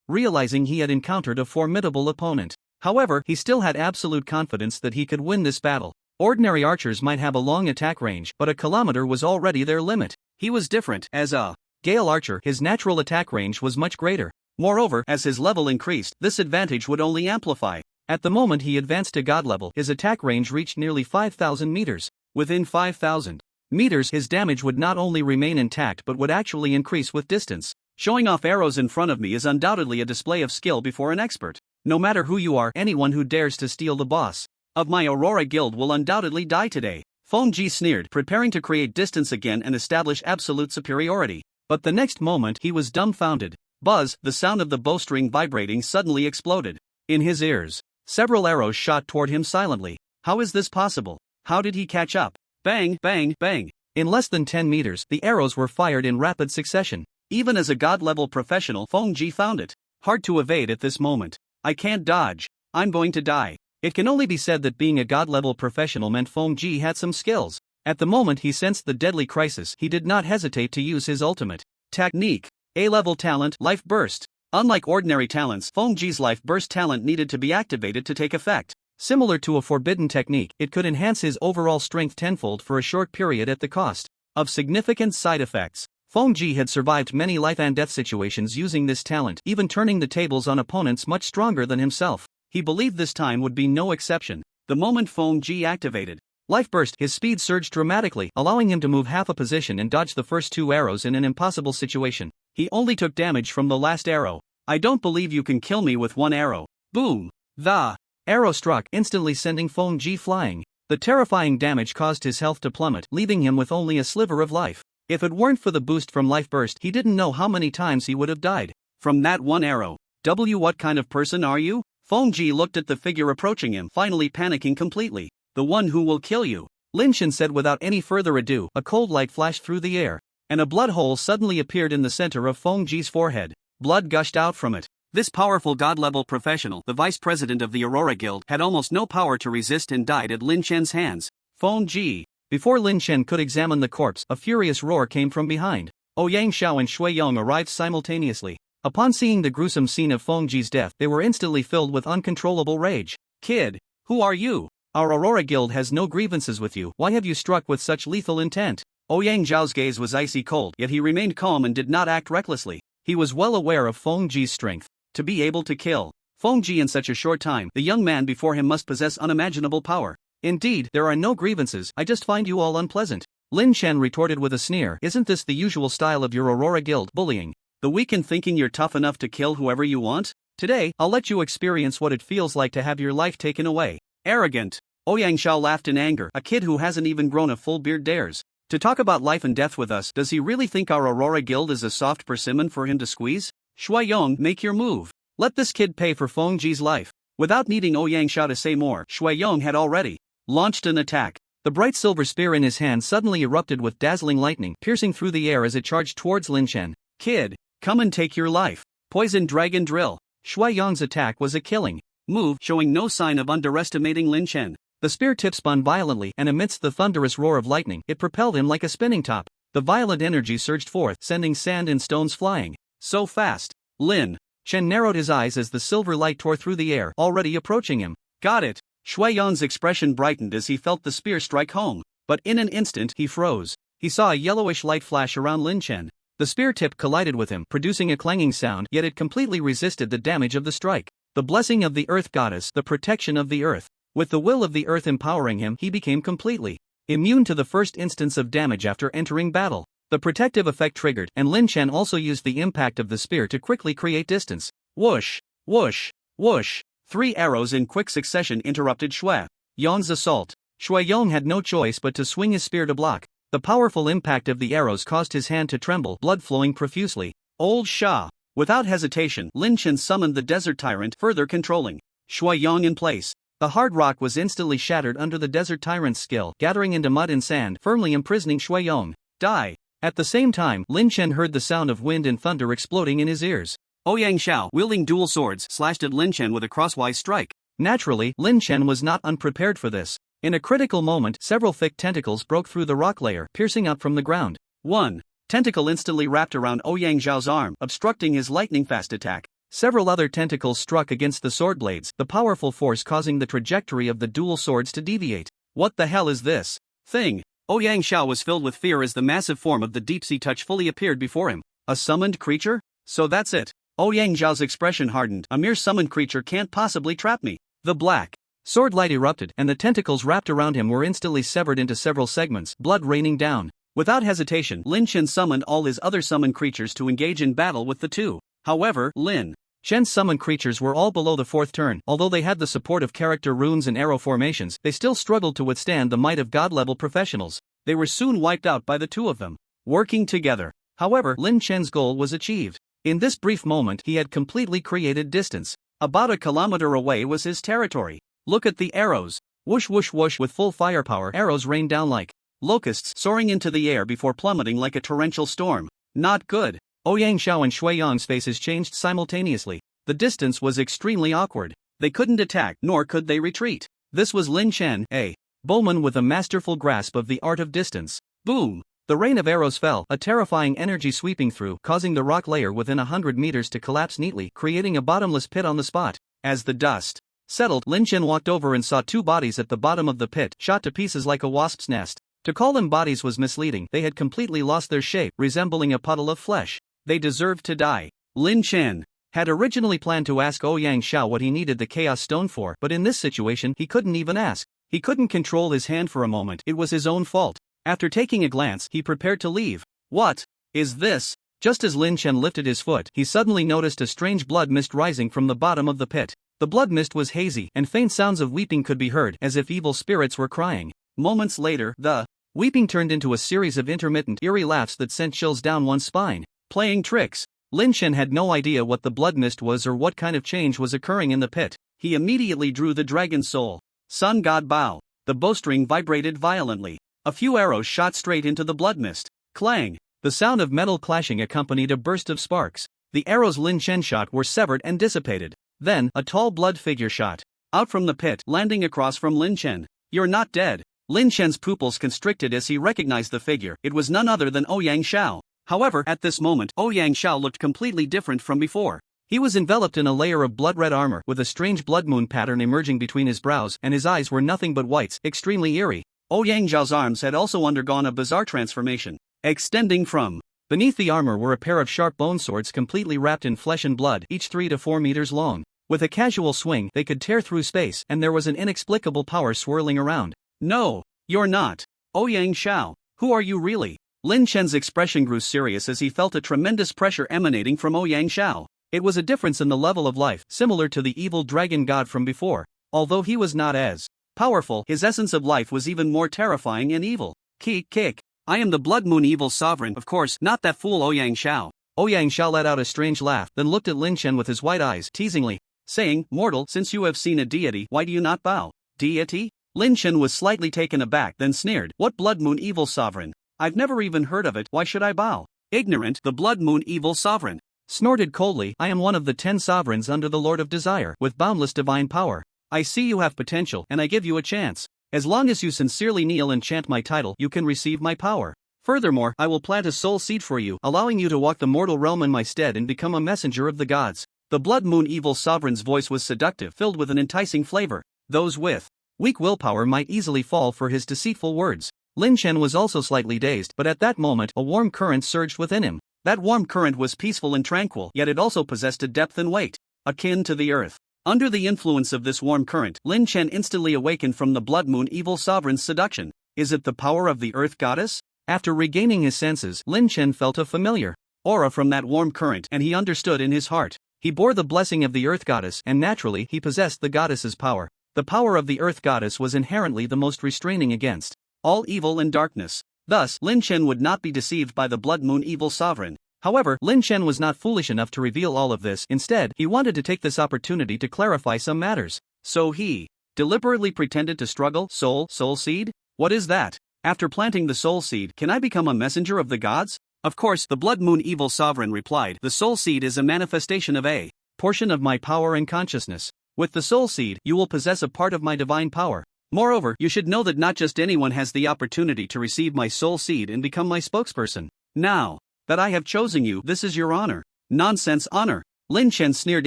realizing he had encountered a formidable opponent. However, he still had absolute confidence that he could win this battle. Ordinary archers might have a long attack range, but a kilometer was already their limit. He was different. As a Gale Archer, his natural attack range was much greater. Moreover, as his level increased, this advantage would only amplify. At the moment he advanced to god level, his attack range reached nearly 5,000 meters. Within 5,000 meters, his damage would not only remain intact but would actually increase with distance. Showing off arrows in front of me is undoubtedly a display of skill before an expert. No matter who you are, anyone who dares to steal the boss of my Aurora Guild will undoubtedly die today. Feng Ji sneered, preparing to create distance again and establish absolute superiority. But the next moment he was dumbfounded. Buzz, the sound of the bowstring vibrating suddenly exploded in his ears. Several arrows shot toward him silently. How is this possible? How did he catch up? Bang, bang, bang. In less than 10 meters, the arrows were fired in rapid succession. Even as a god-level professional, Feng Ji found it hard to evade at this moment. I can't dodge. I'm going to die. It can only be said that being a god-level professional meant Feng Ji had some skills. At the moment he sensed the deadly crisis, he did not hesitate to use his ultimate technique. A-level talent, Life Burst. Unlike ordinary talents, Feng Ji's Life Burst talent needed to be activated to take effect. Similar to a forbidden technique, it could enhance his overall strength tenfold for a short period at the cost of significant side effects. Feng Ji had survived many life and death situations using this talent, even turning the tables on opponents much stronger than himself. He believed this time would be no exception. The moment Feng Ji activated Life Burst, his speed surged dramatically, allowing him to move half a position and dodge the first 2 arrows in an impossible situation. He only took damage from the last arrow. I don't believe you can kill me with 1 arrow. Boom! The arrow struck, instantly sending Feng Ji flying. The terrifying damage caused his health to plummet, leaving him with only a sliver of life. If it weren't for the boost from Life Burst, he didn't know how many times he would have died from that 1 arrow. What kind of person are you? Feng Ji looked at the figure approaching him, finally panicking completely. The one who will kill you. Lin Chen said without any further ado. A cold light flashed through the air, and a blood hole suddenly appeared in the center of Feng Ji's forehead. Blood gushed out from it. This powerful god-level professional, the vice president of the Aurora Guild, had almost no power to resist and died at Lin Chen's hands. Feng Ji. Before Lin Chen could examine the corpse, a furious roar came from behind. Ouyang Xiao and Shui Yong arrived simultaneously. Upon seeing the gruesome scene of Feng Ji's death, they were instantly filled with uncontrollable rage. Kid, who are you? Our Aurora Guild has no grievances with you. Why have you struck with such lethal intent? Ouyang Zhao's gaze was icy cold, yet he remained calm and did not act recklessly. He was well aware of Feng Ji's strength. To be able to kill Feng Ji in such a short time, the young man before him must possess unimaginable power. Indeed, there are no grievances, I just find you all unpleasant. Lin Chen retorted with a sneer. Isn't this the usual style of your Aurora Guild, bullying the weak and thinking you're tough enough to kill whoever you want? Today, I'll let you experience what it feels like to have your life taken away. Arrogant. Ouyang Xiao laughed in anger. A kid who hasn't even grown a full beard dares to talk about life and death with us. Does he really think our Aurora Guild is a soft persimmon for him to squeeze? Shui Yong, make your move. Let this kid pay for Feng Ji's life. Without needing Ouyang Xiao to say more, Shui Yong had already launched an attack. The bright silver spear in his hand suddenly erupted with dazzling lightning, piercing through the air as it charged towards Lin Chen. Kid, come and take your life. Poison Dragon Drill. Shui Yong's attack was a killing move, showing no sign of underestimating Lin Chen. The spear tip spun violently, and amidst the thunderous roar of lightning, it propelled him like a spinning top. The violent energy surged forth, sending sand and stones flying. So fast. Lin Chen narrowed his eyes as the silver light tore through the air, already approaching him. Got it. Shui Yong's expression brightened as he felt the spear strike home, but in an instant he froze. He saw a yellowish light flash around Lin Chen. The spear tip collided with him, producing a clanging sound, yet it completely resisted the damage of the strike. The blessing of the Earth Goddess, the protection of the Earth. With the will of the Earth empowering him, he became completely immune to the first instance of damage after entering battle. The protective effect triggered, and Lin Chen also used the impact of the spear to quickly create distance. Whoosh, whoosh, whoosh. 3 arrows in quick succession interrupted Shui Yong's assault. Shui Yong had no choice but to swing his spear to block. The powerful impact of the arrows caused his hand to tremble, blood flowing profusely. Old Sha. Without hesitation, Lin Chen summoned the Desert Tyrant, further controlling Shui Yong in place. The hard rock was instantly shattered under the Desert Tyrant's skill, gathering into mud and sand, firmly imprisoning Shui Yong. Die. At the same time, Lin Chen heard the sound of wind and thunder exploding in his ears. Ouyang Xiao, wielding dual swords, slashed at Lin Chen with a crosswise strike. Naturally, Lin Chen was not unprepared for this. In a critical moment, several thick tentacles broke through the rock layer, piercing up from the ground. One tentacle instantly wrapped around Ouyang Xiao's arm, obstructing his lightning-fast attack. Several other tentacles struck against the sword blades, the powerful force causing the trajectory of the dual swords to deviate. What the hell is this thing? Ouyang Xiao was filled with fear as the massive form of the deep-sea touch fully appeared before him. A summoned creature? So that's it. Ouyang Xiao's expression hardened. A mere summoned creature can't possibly trap me. The black sword light erupted, and the tentacles wrapped around him were instantly severed into several segments, blood raining down. Without hesitation, Lin Chen summoned all his other summoned creatures to engage in battle with the two. However, Lin Chen's summoned creatures were all below the 4th turn. Although they had the support of character runes and arrow formations, they still struggled to withstand the might of god-level professionals. They were soon wiped out by the two of them. Working together. However, Lin Chen's goal was achieved. In this brief moment, he had completely created distance. About a kilometer away was his territory. Look at the arrows. Whoosh whoosh whoosh. With full firepower, arrows rained down like locusts, soaring into the air before plummeting like a torrential storm. Not good. Ouyang Xiao and Shui Yong's faces changed simultaneously. The distance was extremely awkward. They couldn't attack, nor could they retreat. This was Lin Chen, a bowman with a masterful grasp of the art of distance. Boom! The rain of arrows fell, a terrifying energy sweeping through, causing the rock layer within 100 meters to collapse neatly, creating a bottomless pit on the spot. As the dust settled, Lin Chen walked over and saw 2 bodies at the bottom of the pit, shot to pieces like a wasp's nest. To call them bodies was misleading. They had completely lost their shape, resembling a puddle of flesh. They deserved to die. Lin Chen had originally planned to ask Ouyang Xiao what he needed the Chaos Stone for, but in this situation he couldn't even ask. He couldn't control his hand for a moment. It was his own fault. After taking a glance, he prepared to leave. What is this? Just as Lin Chen lifted his foot, he suddenly noticed a strange blood mist rising from the bottom of the pit. The blood mist was hazy, and faint sounds of weeping could be heard, as if evil spirits were crying. Moments later, the weeping turned into a series of intermittent, eerie laughs that sent chills down one's spine. Playing tricks. Lin Chen had no idea what the blood mist was or what kind of change was occurring in the pit. He immediately drew the dragon's soul. Sun God Bao. The bowstring vibrated violently. A few arrows shot straight into the blood mist. Clang! The sound of metal clashing accompanied a burst of sparks. The arrows Lin Chen shot were severed and dissipated. Then, a tall blood figure shot out from the pit, landing across from Lin Chen. You're not dead. Lin Chen's pupils constricted as he recognized the figure. It was none other than Ouyang Xiao. However, at this moment, Ouyang Xiao looked completely different from before. He was enveloped in a layer of blood-red armor, with a strange blood moon pattern emerging between his brows, and his eyes were nothing but whites, extremely eerie. Ouyang Xiao's arms had also undergone a bizarre transformation. Extending from beneath the armor were a pair of sharp bone swords completely wrapped in flesh and blood, each 3 to 4 meters long. With a casual swing, they could tear through space, and there was an inexplicable power swirling around. No, you're not Ouyang Xiao. Who are you really? Lin Chen's expression grew serious as he felt a tremendous pressure emanating from Ouyang Xiao. It was a difference in the level of life, similar to the evil dragon god from before. Although he was not as powerful, his essence of life was even more terrifying and evil. Kick. I am the Blood Moon Evil Sovereign, of course, not that fool Ouyang Xiao. Ouyang Xiao let out a strange laugh, then looked at Lin Chen with his white eyes, teasingly, saying, Mortal, since you have seen a deity, why do you not bow? Deity? Lin Chen was slightly taken aback, then sneered, "What Blood Moon Evil Sovereign? I've never even heard of it, why should I bow?" "Ignorant, the Blood Moon Evil Sovereign snorted coldly, "I am one of the 10 sovereigns under the Lord of Desire, with boundless divine power. I see you have potential, and I give you a chance. As long as you sincerely kneel and chant my title, you can receive my power. Furthermore, I will plant a soul seed for you, allowing you to walk the mortal realm in my stead and become a messenger of the gods." The Blood Moon Evil Sovereign's voice was seductive, filled with an enticing flavor. Those with weak willpower might easily fall for his deceitful words. Lin Chen was also slightly dazed, but at that moment a warm current surged within him. That warm current was peaceful and tranquil, yet it also possessed a depth and weight akin to the earth. Under the influence of this warm current, Lin Chen instantly awakened from the Blood Moon Evil Sovereign's seduction. Is it the power of the Earth Goddess? After regaining his senses, Lin Chen felt a familiar aura from that warm current, and he understood in his heart. He bore the blessing of the Earth Goddess, and naturally he possessed the goddess's power. The power of the Earth Goddess was inherently the most restraining against all evil and darkness. Thus, Lin Chen would not be deceived by the Blood Moon Evil Sovereign. However, Lin Chen was not foolish enough to reveal all of this. Instead, he wanted to take this opportunity to clarify some matters. So he deliberately pretended to struggle. Soul seed? What is that? After planting the soul seed, can I become a messenger of the gods? Of course, the Blood Moon Evil Sovereign replied, "The soul seed is a manifestation of a portion of my power and consciousness. With the soul seed, you will possess a part of my divine power. Moreover, you should know that not just anyone has the opportunity to receive my soul seed and become my spokesperson. Now that I have chosen you, this is your honor." "Nonsense honor." Lin Chen sneered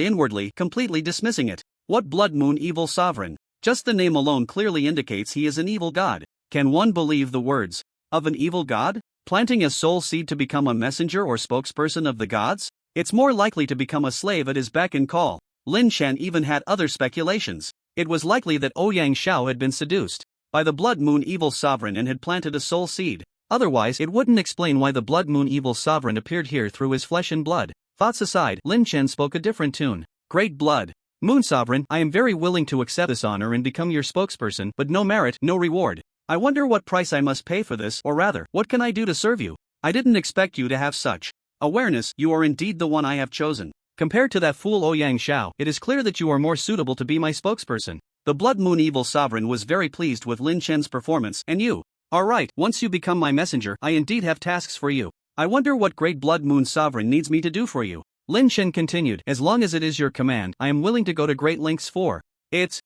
inwardly, completely dismissing it. What Blood Moon Evil Sovereign? Just the name alone clearly indicates he is an evil god. Can one believe the words of an evil god? Planting a soul seed to become a messenger or spokesperson of the gods? It's more likely to become a slave at his beck and call. Lin Chen even had other speculations. It was likely that Ouyang Xiao had been seduced by the Blood Moon Evil Sovereign and had planted a soul seed. Otherwise, it wouldn't explain why the Blood Moon Evil Sovereign appeared here through his flesh and blood. Thoughts aside, Lin Chen spoke a different tune. "Great Blood Moon Sovereign, I am very willing to accept this honor and become your spokesperson, but no merit, no reward. I wonder what price I must pay for this, or rather, what can I do to serve you? I didn't expect you to have such awareness. You are indeed the one I have chosen. Compared to that fool Ouyang Xiao, it is clear that you are more suitable to be my spokesperson." The Blood Moon Evil Sovereign was very pleased with Lin Chen's performance. "And you? All right, once you become my messenger, I indeed have tasks for you. I wonder what Great Blood Moon Sovereign needs me to do for you." Lin Chen continued, "As long as it is your command, I am willing to go to great lengths for it."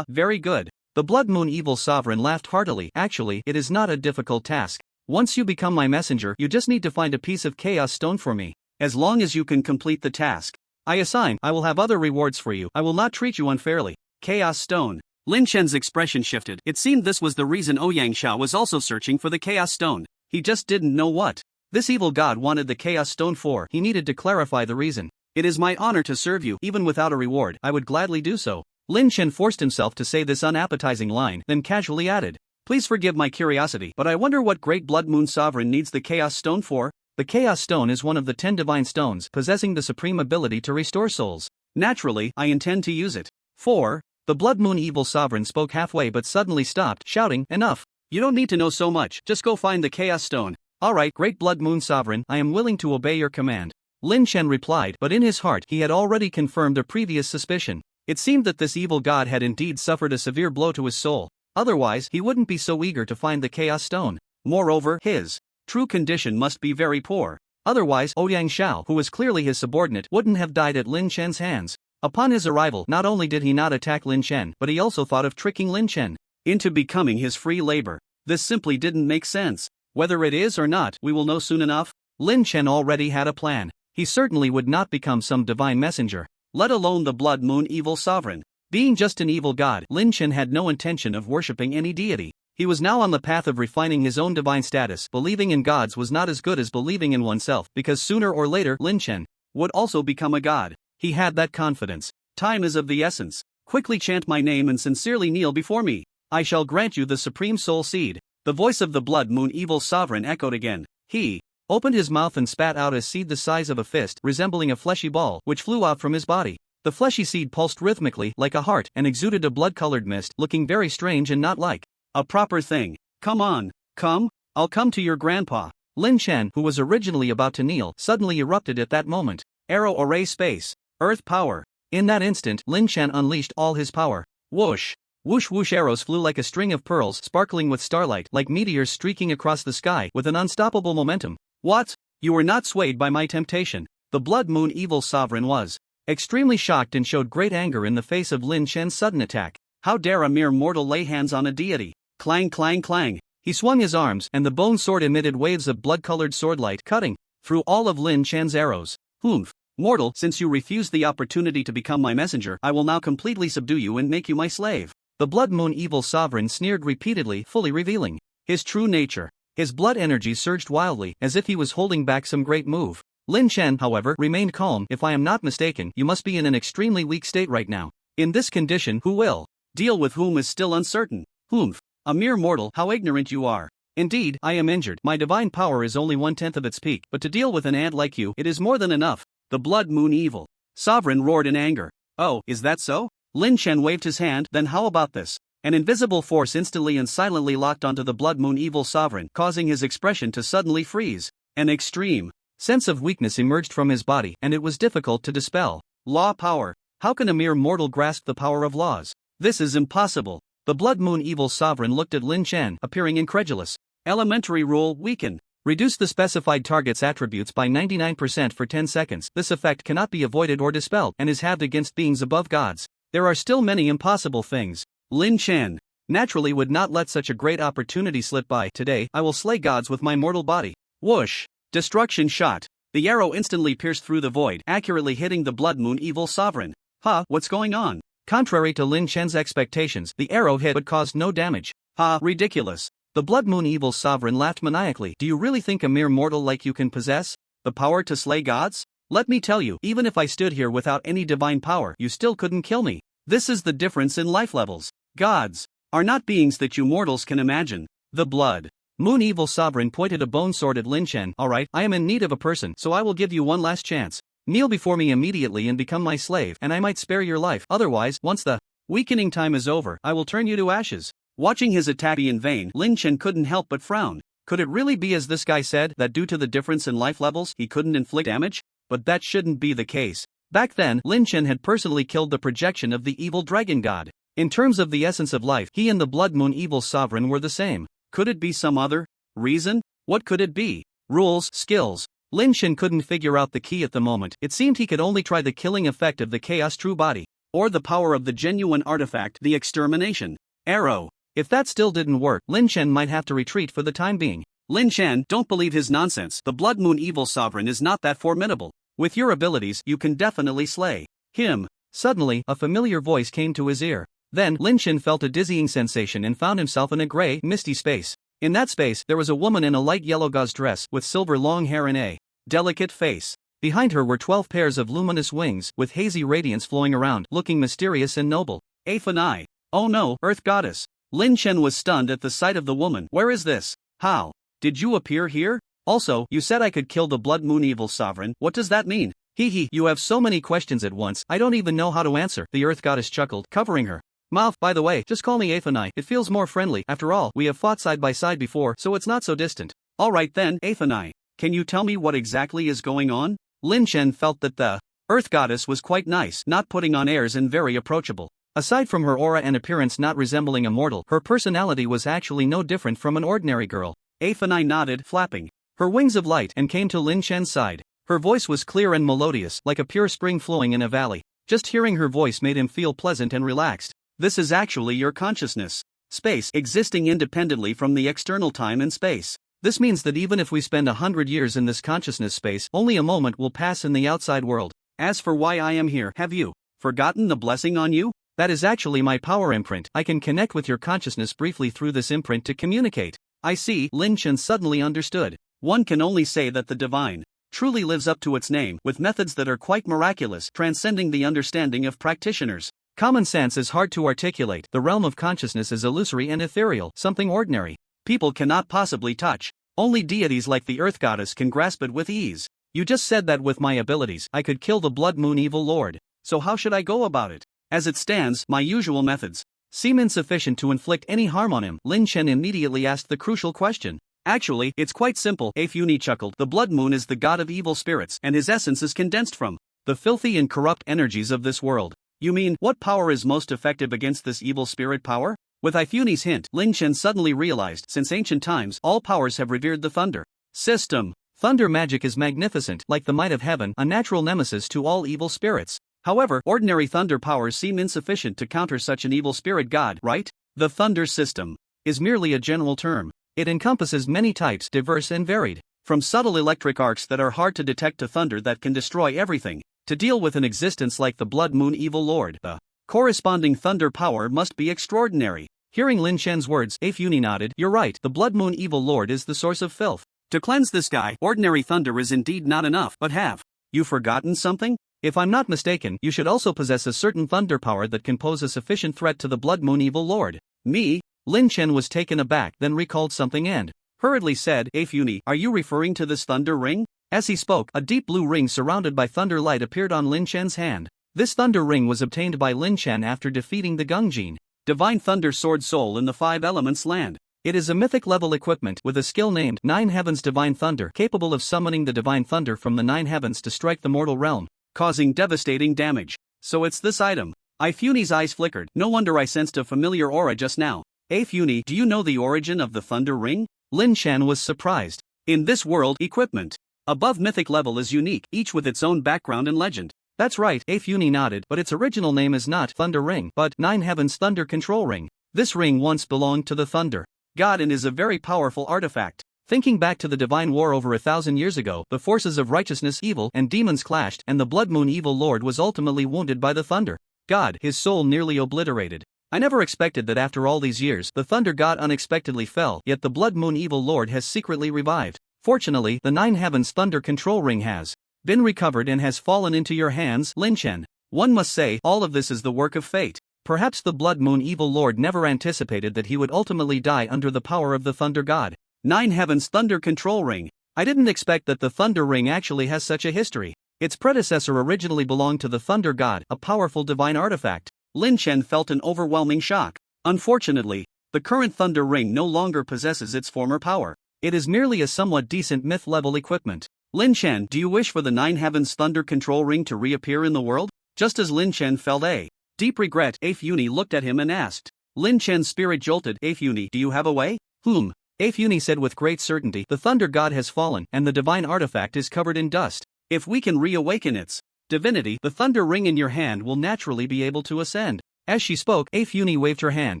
Very good." The Blood Moon Evil Sovereign laughed heartily. "Actually, it is not a difficult task. Once you become my messenger, you just need to find a piece of Chaos Stone for me. As long as you can complete the task I assign, I will have other rewards for you. I will not treat you unfairly." Chaos Stone. Lin Chen's expression shifted. It seemed this was the reason Ouyang Xiao was also searching for the Chaos Stone. He just didn't know what this evil god wanted the Chaos Stone for. He needed to clarify the reason. "It is my honor to serve you, even without a reward. I would gladly do so." Lin Chen forced himself to say this unappetizing line, then casually added, "Please forgive my curiosity, but I wonder what Great Blood Moon Sovereign needs the Chaos Stone for?" The Chaos Stone is one of the 10 divine stones, possessing the supreme ability to restore souls. "Naturally, I intend to use it for..." The Blood Moon Evil Sovereign spoke halfway but suddenly stopped, shouting, "Enough! You don't need to know so much, just go find the Chaos Stone." "Alright, Great Blood Moon Sovereign, I am willing to obey your command," Lin Chen replied, but in his heart he had already confirmed a previous suspicion. It seemed that this evil god had indeed suffered a severe blow to his soul. Otherwise, he wouldn't be so eager to find the Chaos Stone. Moreover, his true condition must be very poor. Otherwise, Ouyang Xiao, who was clearly his subordinate, wouldn't have died at Lin Chen's hands. Upon his arrival, not only did he not attack Lin Chen, but he also thought of tricking Lin Chen into becoming his free labor. This simply didn't make sense. Whether it is or not, we will know soon enough. Lin Chen already had a plan. He certainly would not become some divine messenger, let alone the Blood Moon Evil Sovereign. Being just an evil god, Lin Chen had no intention of worshipping any deity. He was now on the path of refining his own divine status. Believing in gods was not as good as believing in oneself, because sooner or later Lin Chen would also become a god. He had that confidence. "Time is of the essence. Quickly chant my name and sincerely kneel before me. I shall grant you the supreme soul seed." The voice of the Blood Moon Evil Sovereign echoed again. He opened his mouth and spat out a seed the size of a fist, resembling a fleshy ball, which flew out from his body. The fleshy seed pulsed rhythmically, like a heart, and exuded a blood-colored mist, looking very strange and not like a proper thing. "Come on, come, I'll come to your grandpa." Lin Chen, who was originally about to kneel, suddenly erupted at that moment. Arrow array space. Earth power. In that instant, Lin Chen unleashed all his power. Whoosh! Whoosh whoosh, arrows flew like a string of pearls sparkling with starlight, like meteors streaking across the sky with an unstoppable momentum. What? You were not swayed by my temptation. The Blood Moon Evil Sovereign was extremely shocked and showed great anger in the face of Lin Chen's sudden attack. How dare a mere mortal lay hands on a deity? Clang clang clang. He swung his arms and the bone sword emitted waves of blood-colored swordlight cutting through all of Lin Chen's arrows. Humph. Mortal, since you refused the opportunity to become my messenger, I will now completely subdue you and make you my slave. The Blood Moon Evil Sovereign sneered repeatedly, fully revealing his true nature. His blood energy surged wildly, as if he was holding back some great move. Lin Chen, however, remained calm. If I am not mistaken, you must be in an extremely weak state right now. In this condition, who will deal with whom is still uncertain. Humph. A mere mortal, how ignorant you are. Indeed, I am injured. My divine power is only 1/10 of its peak, but to deal with an ant like you, it is more than enough. The Blood Moon Evil Sovereign roared in anger. Oh, is that so? Lin Chen waved his hand. Then how about this? An invisible force instantly and silently locked onto the Blood Moon Evil Sovereign, causing his expression to suddenly freeze. An extreme sense of weakness emerged from his body, and it was difficult to dispel. Law power. How can a mere mortal grasp the power of laws? This is impossible. The Blood Moon Evil Sovereign looked at Lin Chen, appearing incredulous. Elementary rule: weaken. Reduce the specified target's attributes by 99% for 10 seconds. This effect cannot be avoided or dispelled and is halved against beings above gods. There are still many impossible things. Lin Chen naturally would not let such a great opportunity slip by. Today, I will slay gods with my mortal body. Whoosh! Destruction shot. The arrow instantly pierced through the void, accurately hitting the Blood Moon Evil Sovereign. Huh, what's going on? Contrary to Lin Chen's expectations, the arrow hit but caused no damage. Ha, ridiculous. The Blood Moon Evil Sovereign laughed maniacally. Do you really think a mere mortal like you can possess the power to slay gods? Let me tell you, even if I stood here without any divine power, you still couldn't kill me. This is the difference in life levels. Gods are not beings that you mortals can imagine. The Blood Moon Evil Sovereign pointed a bone sword at Lin Chen. Alright, I am in need of a person, so I will give you one last chance. Kneel before me immediately and become my slave, and I might spare your life. Otherwise, once the weakening time is over, I will turn you to ashes. Watching his attack be in vain, Lin Chen couldn't help but frown. Could it really be as this guy said, that due to the difference in life levels, he couldn't inflict damage? But that shouldn't be the case. Back then, Lin Chen had personally killed the projection of the evil dragon god. In terms of the essence of life, he and the Blood Moon Evil Sovereign were the same. Could it be some other reason? What could it be? Rules, skills. Lin Chen couldn't figure out the key at the moment. It seemed he could only try the killing effect of the Chaos True Body, or the power of the genuine artifact, the Extermination Arrow. If that still didn't work, Lin Chen might have to retreat for the time being. Lin Chen, don't believe his nonsense. The Blood Moon Evil Sovereign is not that formidable. With your abilities, you can definitely slay him. Suddenly, a familiar voice came to his ear. Then, Lin Chen felt a dizzying sensation and found himself in a gray, misty space. In that space, there was a woman in a light yellow gauze dress with silver long hair and a delicate face. Behind her were 12 pairs of luminous wings, with hazy radiance flowing around, looking mysterious and noble. Aphanai. Oh no, Earth Goddess. Lin Chen was stunned at the sight of the woman. Where is this? How did you appear here? Also, you said I could kill the Blood Moon Evil Sovereign. What does that mean? Hee, you have so many questions at once, I don't even know how to answer, the Earth Goddess chuckled, covering her mouth. By the way, just call me Aphanai, it feels more friendly. After all, we have fought side by side before, so it's not so distant. Alright then, Aphanai. Can you tell me what exactly is going on? Lin Chen felt that the Earth Goddess was quite nice, not putting on airs and very approachable. Aside from her aura and appearance not resembling a mortal, her personality was actually no different from an ordinary girl. Aphanai nodded, flapping her wings of light, and came to Lin Chen's side. Her voice was clear and melodious, like a pure spring flowing in a valley. Just hearing her voice made him feel pleasant and relaxed. This is actually your consciousness space, existing independently from the external time and space. This means that even if we spend 100 years in this consciousness space, only a moment will pass in the outside world. As for why I am here, have you forgotten the blessing on you? That is actually my power imprint. I can connect with your consciousness briefly through this imprint to communicate. I see, Lin Chen suddenly understood. One can only say that the divine truly lives up to its name, with methods that are quite miraculous, transcending the understanding of practitioners. Common sense is hard to articulate. The realm of consciousness is illusory and ethereal, something ordinary people cannot possibly touch. Only deities like the Earth Goddess can grasp it with ease. You just said that with my abilities, I could kill the Blood Moon Evil Lord. So how should I go about it? As it stands, my usual methods seem insufficient to inflict any harm on him. Lin Chen immediately asked the crucial question. Actually, it's quite simple, Afuni chuckled. The Blood Moon is the god of evil spirits, and his essence is condensed from the filthy and corrupt energies of this world. You mean, what power is most effective against this evil spirit power? With Ifuni's hint, Lin Chen suddenly realized since ancient times all powers have revered the thunder system. Thunder magic is magnificent, like the might of heaven, a natural nemesis to all evil spirits. However, ordinary thunder powers seem insufficient to counter such an evil spirit god, right? The thunder system is merely a general term. It encompasses many types, diverse and varied, from subtle electric arcs that are hard to detect to thunder that can destroy everything. To deal with an existence like the Blood Moon Evil Lord, the corresponding thunder power must be extraordinary. Hearing Lin Chen's words, Ifuni nodded. You're right, the Blood Moon Evil Lord is the source of filth. To cleanse this guy, ordinary thunder is indeed not enough. But have you forgotten something? If I'm not mistaken, you should also possess a certain thunder power that can pose a sufficient threat to the Blood Moon Evil Lord. Me? Lin Chen was taken aback, then recalled something and hurriedly said, Ifuni, are you referring to this thunder ring? As he spoke, a deep blue ring surrounded by thunder light appeared on Lin Chen's hand. This thunder ring was obtained by Lin Chen after defeating the Gungjin Divine Thunder Sword Soul in the Five Elements land. It is a mythic level equipment with a skill named Nine Heavens Divine Thunder, capable of summoning the Divine Thunder from the Nine Heavens to strike the mortal realm, causing devastating damage. So it's this item. Ifuni's eyes flickered. No wonder I sensed a familiar aura just now. Ifuni, do you know the origin of the Thunder Ring? Lin Chen was surprised. In this world, equipment above mythic level is unique, each with its own background and legend. That's right, Ifuni nodded, but its original name is not Thunder Ring, but Nine Heavens Thunder Control Ring. This ring once belonged to the Thunder God and is a very powerful artifact. Thinking back to the divine war over 1,000 years ago, the forces of righteousness, evil, and demons clashed, and the Blood Moon Evil Lord was ultimately wounded by the Thunder God, his soul nearly obliterated. I never expected that after all these years, the Thunder God unexpectedly fell, yet the Blood Moon Evil Lord has secretly revived. Fortunately, the Nine Heavens Thunder Control Ring has been recovered and has fallen into your hands, Lin Chen. One must say, all of this is the work of fate. Perhaps the Blood Moon Evil Lord never anticipated that he would ultimately die under the power of the Thunder God. Nine Heavens Thunder Control Ring. I didn't expect that the Thunder Ring actually has such a history. Its predecessor originally belonged to the Thunder God, a powerful divine artifact. Lin Chen felt an overwhelming shock. Unfortunately, the current Thunder Ring no longer possesses its former power. It is merely a somewhat decent myth-level equipment. Lin Chen, do you wish for the Nine Heavens Thunder Control Ring to reappear in the world? Just as Lin Chen felt a deep regret, Ifuni looked at him and asked. Lin Chen's spirit jolted. Ifuni, do you have a way? Ifuni said with great certainty, the Thunder God has fallen, and the divine artifact is covered in dust. If we can reawaken its divinity, the Thunder Ring in your hand will naturally be able to ascend. As she spoke, Ifuni waved her hand,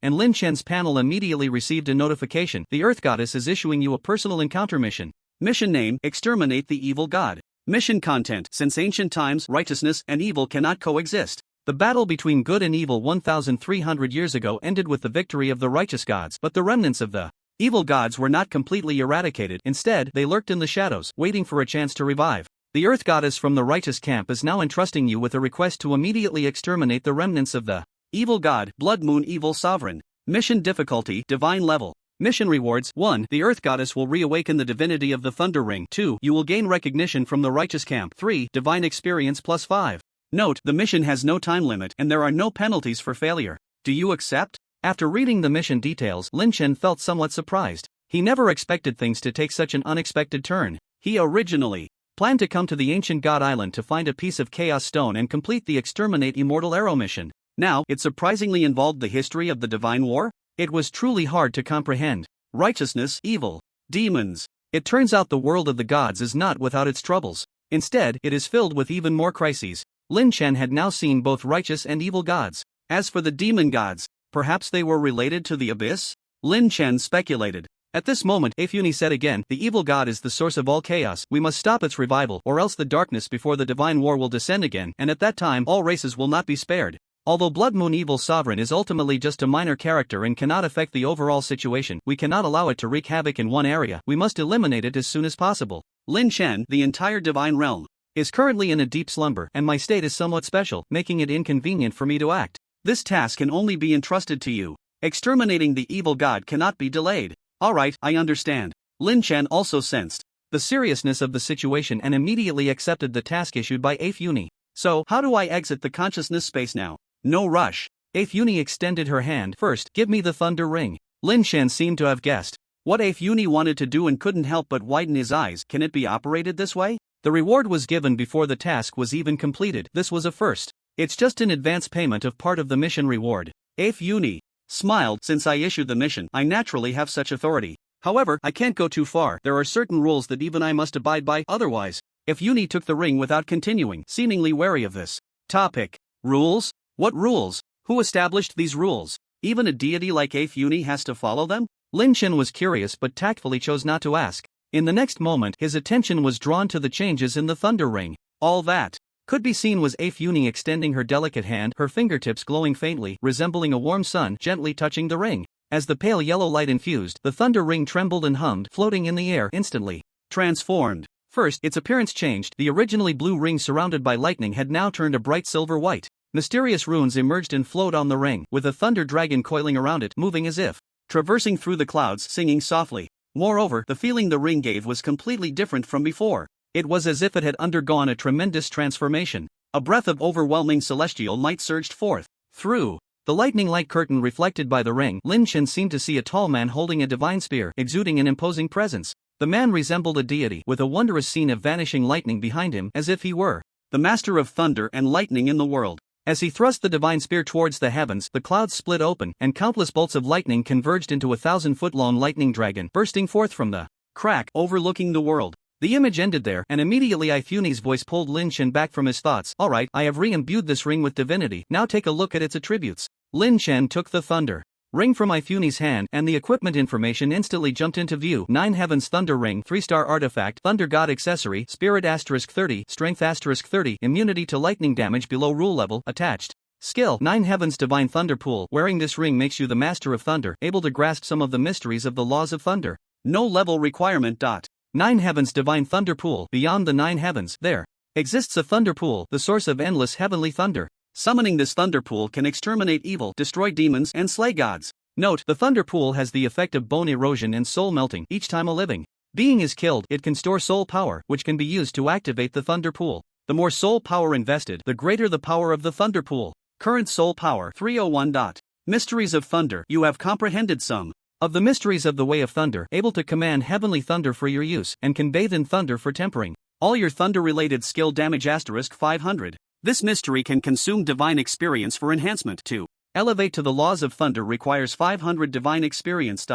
and Lin Chen's panel immediately received a notification. The Earth Goddess is issuing you a personal encounter mission. Mission name, Exterminate the Evil God. Mission content, since ancient times, righteousness and evil cannot coexist. The battle between good and evil 1,300 years ago ended with the victory of the righteous gods, but the remnants of the evil gods were not completely eradicated. Instead, they lurked in the shadows, waiting for a chance to revive. The Earth Goddess from the righteous camp is now entrusting you with a request to immediately exterminate the remnants of the evil god, Blood Moon Evil Sovereign. Mission difficulty, divine level. Mission rewards: 1. The Earth Goddess will reawaken the divinity of the Thunder Ring. 2. You will gain recognition from the righteous camp. 3. Divine experience plus 5. Note, the mission has no time limit, and there are no penalties for failure. Do you accept? After reading the mission details, Lin Chen felt somewhat surprised. He never expected things to take such an unexpected turn. He originally planned to come to the ancient God Island to find a piece of Chaos Stone and complete the Exterminate Immortal Arrow mission. Now, it surprisingly involved the history of the Divine War? It was truly hard to comprehend. Righteousness, evil, demons. It turns out the world of the gods is not without its troubles. Instead, it is filled with even more crises. Lin Chen had now seen both righteous and evil gods. As for the demon gods, perhaps they were related to the abyss? Lin Chen speculated. At this moment, Ifuni said again, the evil god is the source of all chaos. We must stop its revival, or else the darkness before the divine war will descend again, and at that time all races will not be spared. Although Blood Moon Evil Sovereign is ultimately just a minor character and cannot affect the overall situation, we cannot allow it to wreak havoc in one area. We must eliminate it as soon as possible. Lin Chen, the entire divine realm is currently in a deep slumber, and my state is somewhat special, making it inconvenient for me to act. This task can only be entrusted to you. Exterminating the evil god cannot be delayed. Alright, I understand. Lin Chen also sensed the seriousness of the situation and immediately accepted the task issued by Ifuni. So, how do I exit the consciousness space now? No rush. Ifuni extended her hand. First, give me the Thunder Ring. Lin Chen seemed to have guessed what Ifuni wanted to do and couldn't help but widen his eyes. Can it be operated this way? The reward was given before the task was even completed. This was a first. It's just an advance payment of part of the mission reward. If Uni smiled, since I issued the mission, I naturally have such authority. However, I can't go too far. There are certain rules that even I must abide by, otherwise. If Uni took the ring without continuing, seemingly wary of this topic. Rules? What rules? Who established these rules? Even a deity like If Uni has to follow them? Lin Chen was curious but tactfully chose not to ask. In the next moment, his attention was drawn to the changes in the thunder ring. All that could be seen was If Uni extending her delicate hand, her fingertips glowing faintly, resembling a warm sun, gently touching the ring. As the pale yellow light infused, the thunder ring trembled and hummed, floating in the air, instantly transformed. First, its appearance changed. The originally blue ring surrounded by lightning had now turned a bright silver white. Mysterious runes emerged and flowed on the ring, with a thunder dragon coiling around it, moving as if traversing through the clouds, singing softly. Moreover, the feeling the ring gave was completely different from before. It was as if it had undergone a tremendous transformation. A breath of overwhelming celestial might surged forth. Through the lightning-like curtain reflected by the ring, Lin Chen seemed to see a tall man holding a divine spear, exuding an imposing presence. The man resembled a deity, with a wondrous scene of vanishing lightning behind him, as if he were the master of thunder and lightning in the world. As he thrust the divine spear towards the heavens, the clouds split open, and countless bolts of lightning converged into a 1,000-foot-long lightning dragon, bursting forth from the crack overlooking the world. The image ended there, and immediately Ifuni's voice pulled Lin Chen back from his thoughts. Alright, I have re-imbued this ring with divinity, now take a look at its attributes. Lin Chen took the thunder ring from Ifuni's hand, and the equipment information instantly jumped into view. 9 Heavens Thunder Ring, 3-star artifact, Thunder God accessory, Spirit *30, Strength *30, immunity to lightning damage below rule level, attached. Skill, 9 Heavens Divine Thunder Pool. Wearing this ring makes you the master of thunder, able to grasp some of the mysteries of the laws of thunder. No level requirement. 9 Heavens Divine Thunder Pool. Beyond the 9 heavens, there exists a thunder pool, the source of endless heavenly thunder. Summoning this thunder pool can exterminate evil, destroy demons, and slay gods. Note, the thunder pool has the effect of bone erosion and soul melting. Each time a living being is killed, it can store soul power, which can be used to activate the thunder pool. The more soul power invested, the greater the power of the thunder pool. Current soul power 301. Mysteries of thunder. You have comprehended some of the mysteries of the way of thunder, able to command heavenly thunder for your use, and can bathe in thunder for tempering all your thunder-related skill damage *500. This mystery can consume divine experience for enhancement. To elevate to the laws of thunder requires 500 divine experience.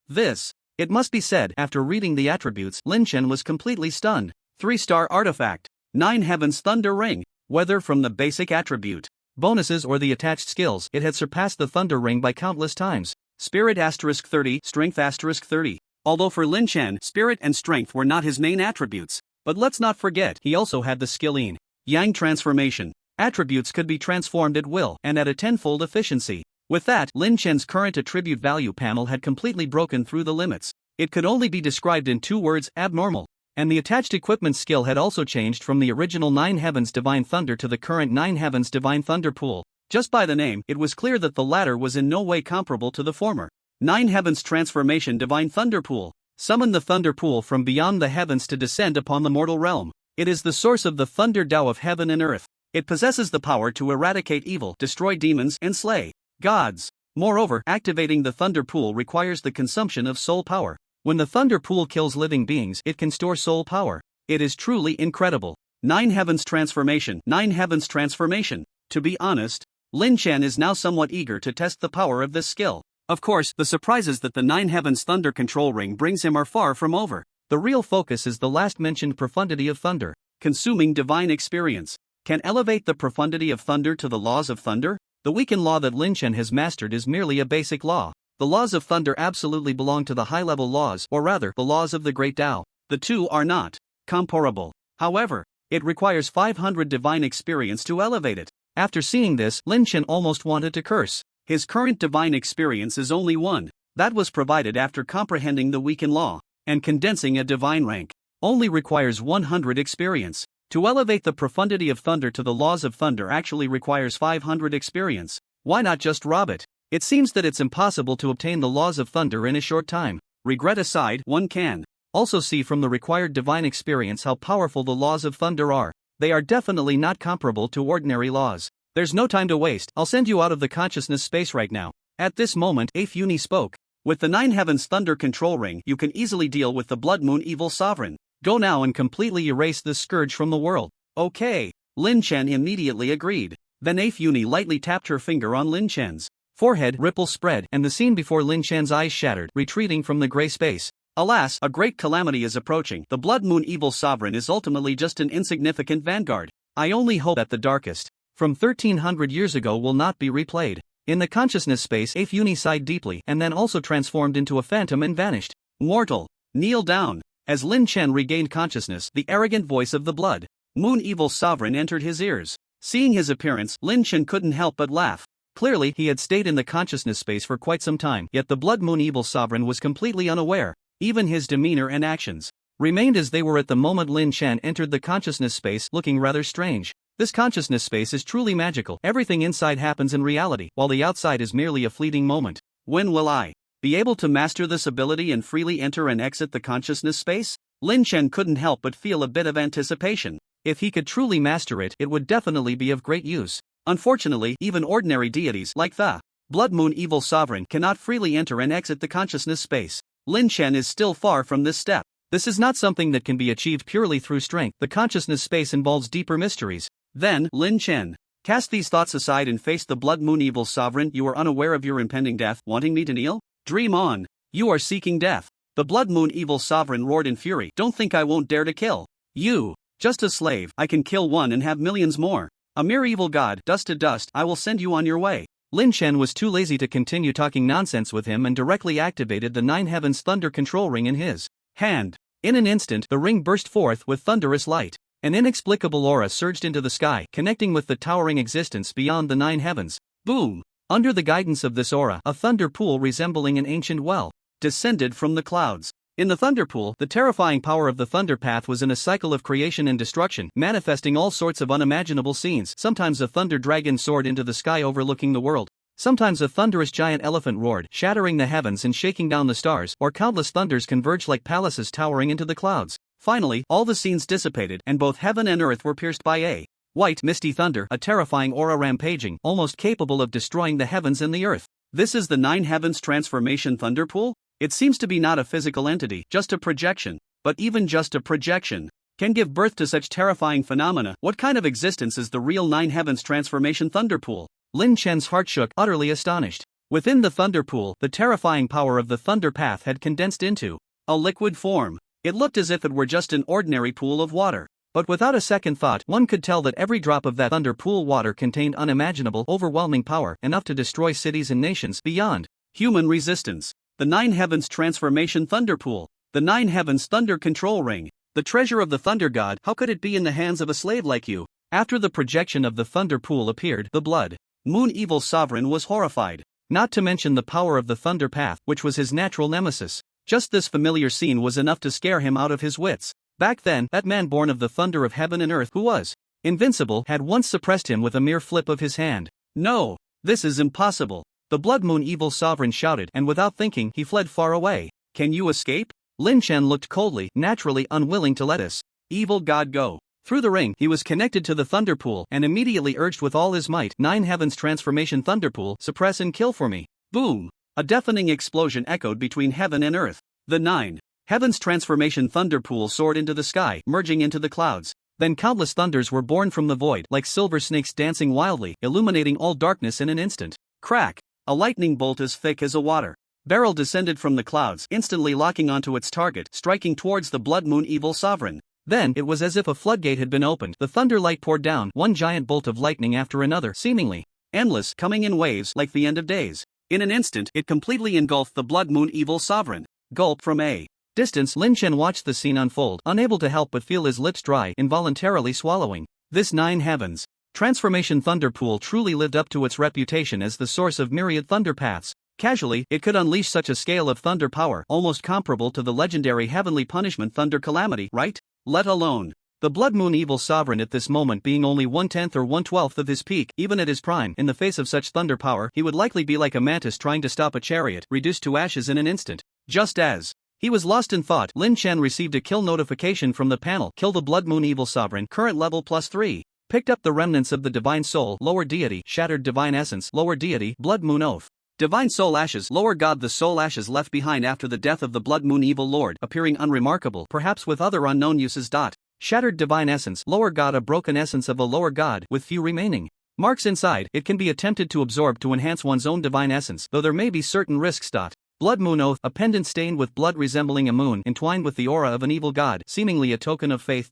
This, it must be said, after reading the attributes, Lin Chen was completely stunned. 3-star artifact, 9 Heavens Thunder Ring. Whether from the basic attribute bonuses or the attached skills, it had surpassed the thunder ring by countless times. Spirit *30, Strength *30. Although for Lin Chen, spirit and strength were not his main attributes. But let's not forget, he also had the skill Yin Yang transformation. Attributes could be transformed at will, and at a tenfold efficiency. With that, Lin Chen's current attribute value panel had completely broken through the limits. It could only be described in 2 words, abnormal. And the attached equipment skill had also changed from the original 9 Heavens Divine Thunder to the current 9 Heavens Divine Thunder Pool. Just by the name, it was clear that the latter was in no way comparable to the former. 9 Heavens Transformation Divine Thunder Pool. Summon the Thunder Pool from beyond the heavens to descend upon the mortal realm. It is the source of the Thunder Tao of heaven and earth. It possesses the power to eradicate evil, destroy demons, and slay gods. Moreover, activating the Thunder Pool requires the consumption of soul power. When the Thunder Pool kills living beings, it can store soul power. It is truly incredible. 9 Heavens Transformation. 9 Heavens Transformation. To be honest, Lin Chen is now somewhat eager to test the power of this skill. Of course, the surprises that the 9 Heavens Thunder Control Ring brings him are far from over. The real focus is the last mentioned profundity of thunder. Consuming divine experience can elevate the profundity of thunder to the laws of thunder. The weakened law that Lin Chen has mastered is merely a basic law. The laws of thunder absolutely belong to the high-level laws, or rather, the laws of the Great Tao. The two are not comparable. However, it requires 500 divine experience to elevate it. After seeing this, Lin Chen almost wanted to curse. His current divine experience is only 1. That was provided after comprehending the weakened law, and condensing a divine rank only requires 100 experience. To elevate the profundity of thunder to the laws of thunder actually requires 500 experience. Why not just rob it? It seems that it's impossible to obtain the laws of thunder in a short time. Regret aside, one can also see from the required divine experience how powerful the laws of thunder are. They are definitely not comparable to ordinary laws. There's no time to waste, I'll send you out of the consciousness space right now. At this moment, Ifuni spoke. With the 9 Heavens Thunder Control Ring, you can easily deal with the Blood Moon Evil Sovereign. Go now and completely erase this scourge from the world. Okay. Lin Chen immediately agreed. Then Afuni lightly tapped her finger on Lin Chen's forehead. Ripples spread, and the scene before Lin Chen's eyes shattered, retreating from the gray space. Alas, a great calamity is approaching. The Blood Moon Evil Sovereign is ultimately just an insignificant vanguard. I only hope that the darkest from 1300 years ago will not be replayed. In the consciousness space, Afuni sighed deeply and then also transformed into a phantom and vanished. Mortal, kneel down. As Lin Chen regained consciousness, the arrogant voice of the Blood Moon Evil Sovereign entered his ears. Seeing his appearance, Lin Chen couldn't help but laugh. Clearly, he had stayed in the consciousness space for quite some time, yet the Blood Moon Evil Sovereign was completely unaware. Even his demeanor and actions remained as they were at the moment Lin Chen entered the consciousness space, looking rather strange. This consciousness space is truly magical. Everything inside happens in reality, while the outside is merely a fleeting moment. When will I be able to master this ability and freely enter and exit the consciousness space? Lin Chen couldn't help but feel a bit of anticipation. If he could truly master it, it would definitely be of great use. Unfortunately, even ordinary deities like the Blood Moon Evil Sovereign cannot freely enter and exit the consciousness space. Lin Chen is still far from this step. This is not something that can be achieved purely through strength. The consciousness space involves deeper mysteries. Then, Lin Chen cast these thoughts aside and faced the Blood Moon Evil Sovereign. You are unaware of your impending death, wanting me to kneel? Dream on. You are seeking death. The Blood Moon Evil Sovereign roared in fury. Don't think I won't dare to kill you. Just a slave. I can kill one and have millions more. A mere evil god. Dust to dust. I will send you on your way. Lin Chen was too lazy to continue talking nonsense with him and directly activated the Nine Heavens Thunder Control Ring in his hand. In an instant, the ring burst forth with thunderous light. An inexplicable aura surged into the sky, connecting with the towering existence beyond the nine heavens. Boom! Under the guidance of this aura, a thunder pool resembling an ancient well descended from the clouds. In the thunder pool, the terrifying power of the thunder path was in a cycle of creation and destruction, manifesting all sorts of unimaginable scenes. Sometimes a thunder dragon soared into the sky overlooking the world. Sometimes a thunderous giant elephant roared, shattering the heavens and shaking down the stars, or countless thunders converged like palaces towering into the clouds. Finally, all the scenes dissipated, and both heaven and earth were pierced by a white, misty thunder, a terrifying aura rampaging, almost capable of destroying the heavens and the earth. This is the Nine Heavens Transformation Thunder Pool? It seems to be not a physical entity, just a projection. But even just a projection can give birth to such terrifying phenomena. What kind of existence is the real Nine Heavens Transformation Thunder Pool? Lin Chen's heart shook, utterly astonished. Within the thunder pool, the terrifying power of the thunder path had condensed into a liquid form. It looked as if it were just an ordinary pool of water. But without a second thought, one could tell that every drop of that thunder pool water contained unimaginable, overwhelming power, enough to destroy cities and nations beyond human resistance. The Nine Heavens Transformation Thunder Pool. The Nine Heavens Thunder Control Ring. The treasure of the Thunder God. How could it be in the hands of a slave like you? After the projection of the thunder pool appeared, the Blood Moon Evil Sovereign was horrified. Not to mention the power of the thunder path, which was his natural nemesis. Just this familiar scene was enough to scare him out of his wits. Back then, that man born of the thunder of heaven and earth who was invincible had once suppressed him with a mere flip of his hand. No, this is impossible. The Blood Moon Evil Sovereign shouted, and without thinking, he fled far away. Can you escape? Lin Chen looked coldly, naturally unwilling to let this evil god go. Through the ring, he was connected to the thunder pool and immediately urged with all his might, Nine Heavens Transformation Thunder Pool, suppress and kill for me. Boom! A deafening explosion echoed between heaven and earth. The Nine Heavens Transformation Thunder Pool soared into the sky, merging into the clouds. Then countless thunders were born from the void, like silver snakes dancing wildly, illuminating all darkness in an instant. Crack! A lightning bolt as thick as a water barrel descended from the clouds, instantly locking onto its target, striking towards the Blood Moon Evil Sovereign. Then, it was as if a floodgate had been opened. The thunder light poured down, one giant bolt of lightning after another, seemingly endless, coming in waves like the end of days. In an instant, it completely engulfed the Blood Moon Evil Sovereign. Gulp. From a distance, Lin Chen watched the scene unfold, unable to help but feel his lips dry, involuntarily swallowing. This Nine Heavens Transformation Thunder Pool truly lived up to its reputation as the source of myriad thunder paths. Casually, it could unleash such a scale of thunder power, almost comparable to the legendary Heavenly Punishment Thunder Calamity, right? Let alone the Blood Moon Evil Sovereign at this moment being only 1/10 or 1/12 of his peak. Even at his prime, in the face of such thunder power, he would likely be like a mantis trying to stop a chariot, reduced to ashes in an instant. Just as he was lost in thought, Lin Chen received a kill notification from the panel. Kill the Blood Moon Evil Sovereign, current level +3. Picked up the remnants of the Divine Soul, lower deity, shattered Divine Essence, lower deity, Blood Moon Oath. Divine Soul Ashes, lower god. The soul ashes left behind after the death of the Blood Moon Evil Lord, appearing unremarkable, perhaps with other unknown uses. Shattered Divine Essence, lower god. A broken essence of a lower god, with few remaining Marks inside, it can be attempted to absorb to enhance one's own divine essence, though there may be certain risks. Blood moon oath, a pendant stained with blood resembling a moon entwined with the aura of an evil god, seemingly a token of faith.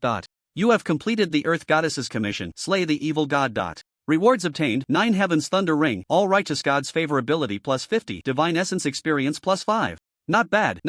You have completed the Earth Goddess's commission, slay the evil god. Rewards obtained, 9 Heavens Thunder Ring, All Righteous Gods Favorability plus 50, Divine Essence Experience plus 5. Not bad,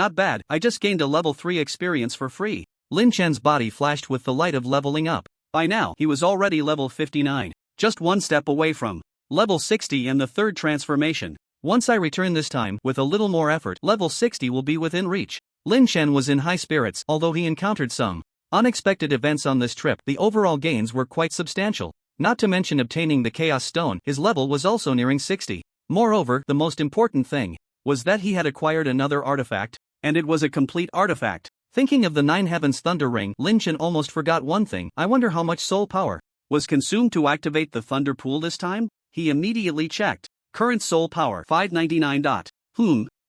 I just gained a level 3 experience for free. Lin Chen's body flashed with the light of leveling up. By now, he was already level 59, just one step away from level 60 and the third transformation. Once I return this time, with a little more effort, level 60 will be within reach. Lin Chen was in high spirits, although he encountered some unexpected events on this trip. The overall gains were quite substantial. Not to mention obtaining the Chaos Stone, his level was also nearing 60. Moreover, the most important thing was that he had acquired another artifact, and it was a complete artifact. Thinking of the 9 Heavens Thunder Ring, Lin Chen almost forgot one thing. I wonder how much soul power was consumed to activate the Thunder Pool this time? He immediately checked. Current soul power 599.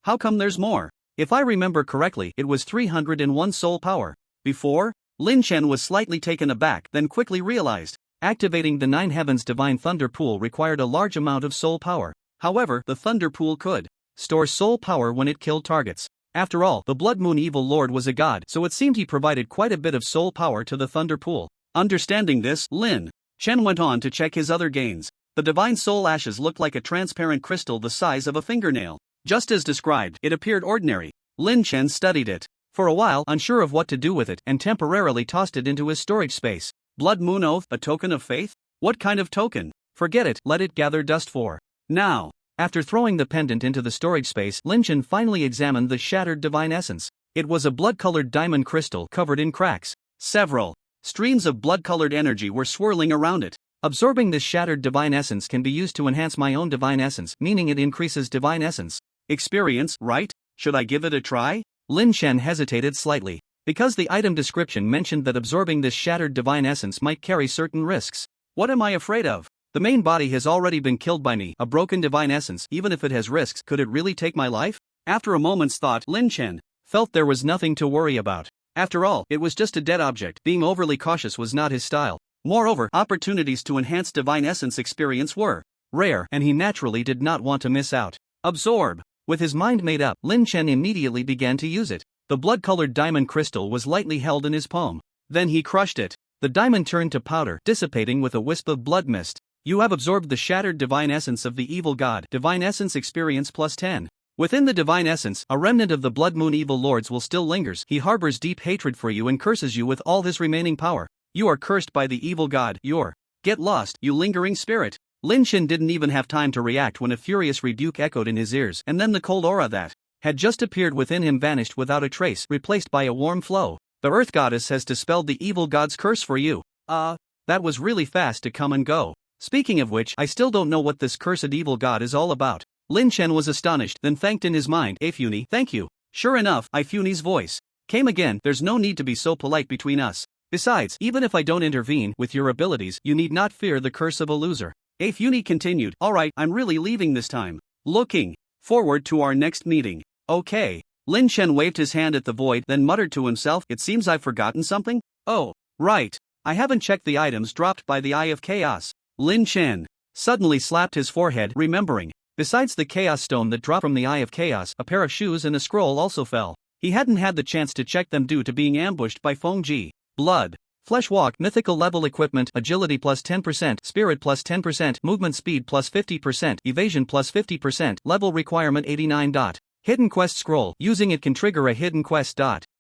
How come there's more? If I remember correctly, it was 301 soul power. Before, Lin Chen was slightly taken aback, then quickly realized activating the 9 Heavens Divine Thunder Pool required a large amount of soul power. However, the Thunder Pool could store soul power when it killed targets. After all, the Blood Moon Evil Lord was a god, so it seemed he provided quite a bit of soul power to the Thunder Pool. Understanding this, Lin Chen went on to check his other gains. The Divine Soul Ashes looked like a transparent crystal the size of a fingernail. Just as described, it appeared ordinary. Lin Chen studied it for a while, unsure of what to do with it, and temporarily tossed it into his storage space. Blood Moon Oath, a token of faith? What kind of token? Forget it, let it gather dust for now. After throwing the pendant into the storage space, Lin Chen finally examined the shattered divine essence. It was a blood-colored diamond crystal covered in cracks. Several streams of blood-colored energy were swirling around it. Absorbing this shattered divine essence can be used to enhance my own divine essence, meaning it increases divine essence experience, right? Should I give it a try? Lin Chen hesitated slightly, because the item description mentioned that absorbing this shattered divine essence might carry certain risks. What am I afraid of? The main body has already been killed by me. A broken divine essence, even if it has risks, could it really take my life? After a moment's thought, Lin Chen felt there was nothing to worry about. After all, it was just a dead object. Being overly cautious was not his style. Moreover, opportunities to enhance divine essence experience were rare, and he naturally did not want to miss out. Absorb. With his mind made up, Lin Chen immediately began to use it. The blood-colored diamond crystal was lightly held in his palm. Then he crushed it. The diamond turned to powder, dissipating with a wisp of blood mist. You have absorbed the shattered divine essence of the evil god. Divine essence experience plus 10. Within the divine essence, a remnant of the Blood Moon Evil Lords will still lingers. He harbors deep hatred for you and curses you with all his remaining power. You are cursed by the evil god. Get lost, you lingering spirit. Lin Chen didn't even have time to react when a furious rebuke echoed in his ears, and then the cold aura that had just appeared within him vanished without a trace, replaced by a warm flow. The Earth Goddess has dispelled the evil god's curse for you. That was really fast to come and go. Speaking of which, I still don't know what this cursed evil god is all about. Lin Chen was astonished, then thanked in his mind. Ifuni, thank you. Sure enough, Ifuni's voice came again. There's no need to be so polite between us. Besides, even if I don't intervene with your abilities, you need not fear the curse of a loser. Ifuni continued. Alright, I'm really leaving this time. Looking forward to our next meeting. Okay. Lin Chen waved his hand at the void, then muttered to himself, it seems I've forgotten something? Oh, right. I haven't checked the items dropped by the Eye of Chaos. Lin Chen suddenly slapped his forehead, remembering. Besides the Chaos Stone that dropped from the Eye of Chaos, a pair of shoes and a scroll also fell. He hadn't had the chance to check them due to being ambushed by Feng Ji. Blood. Flesh Walk, mythical level equipment, agility plus 10%, spirit plus 10%, movement speed plus 50%, evasion plus 50%, level requirement 89. Hidden quest scroll, using it can trigger a hidden quest.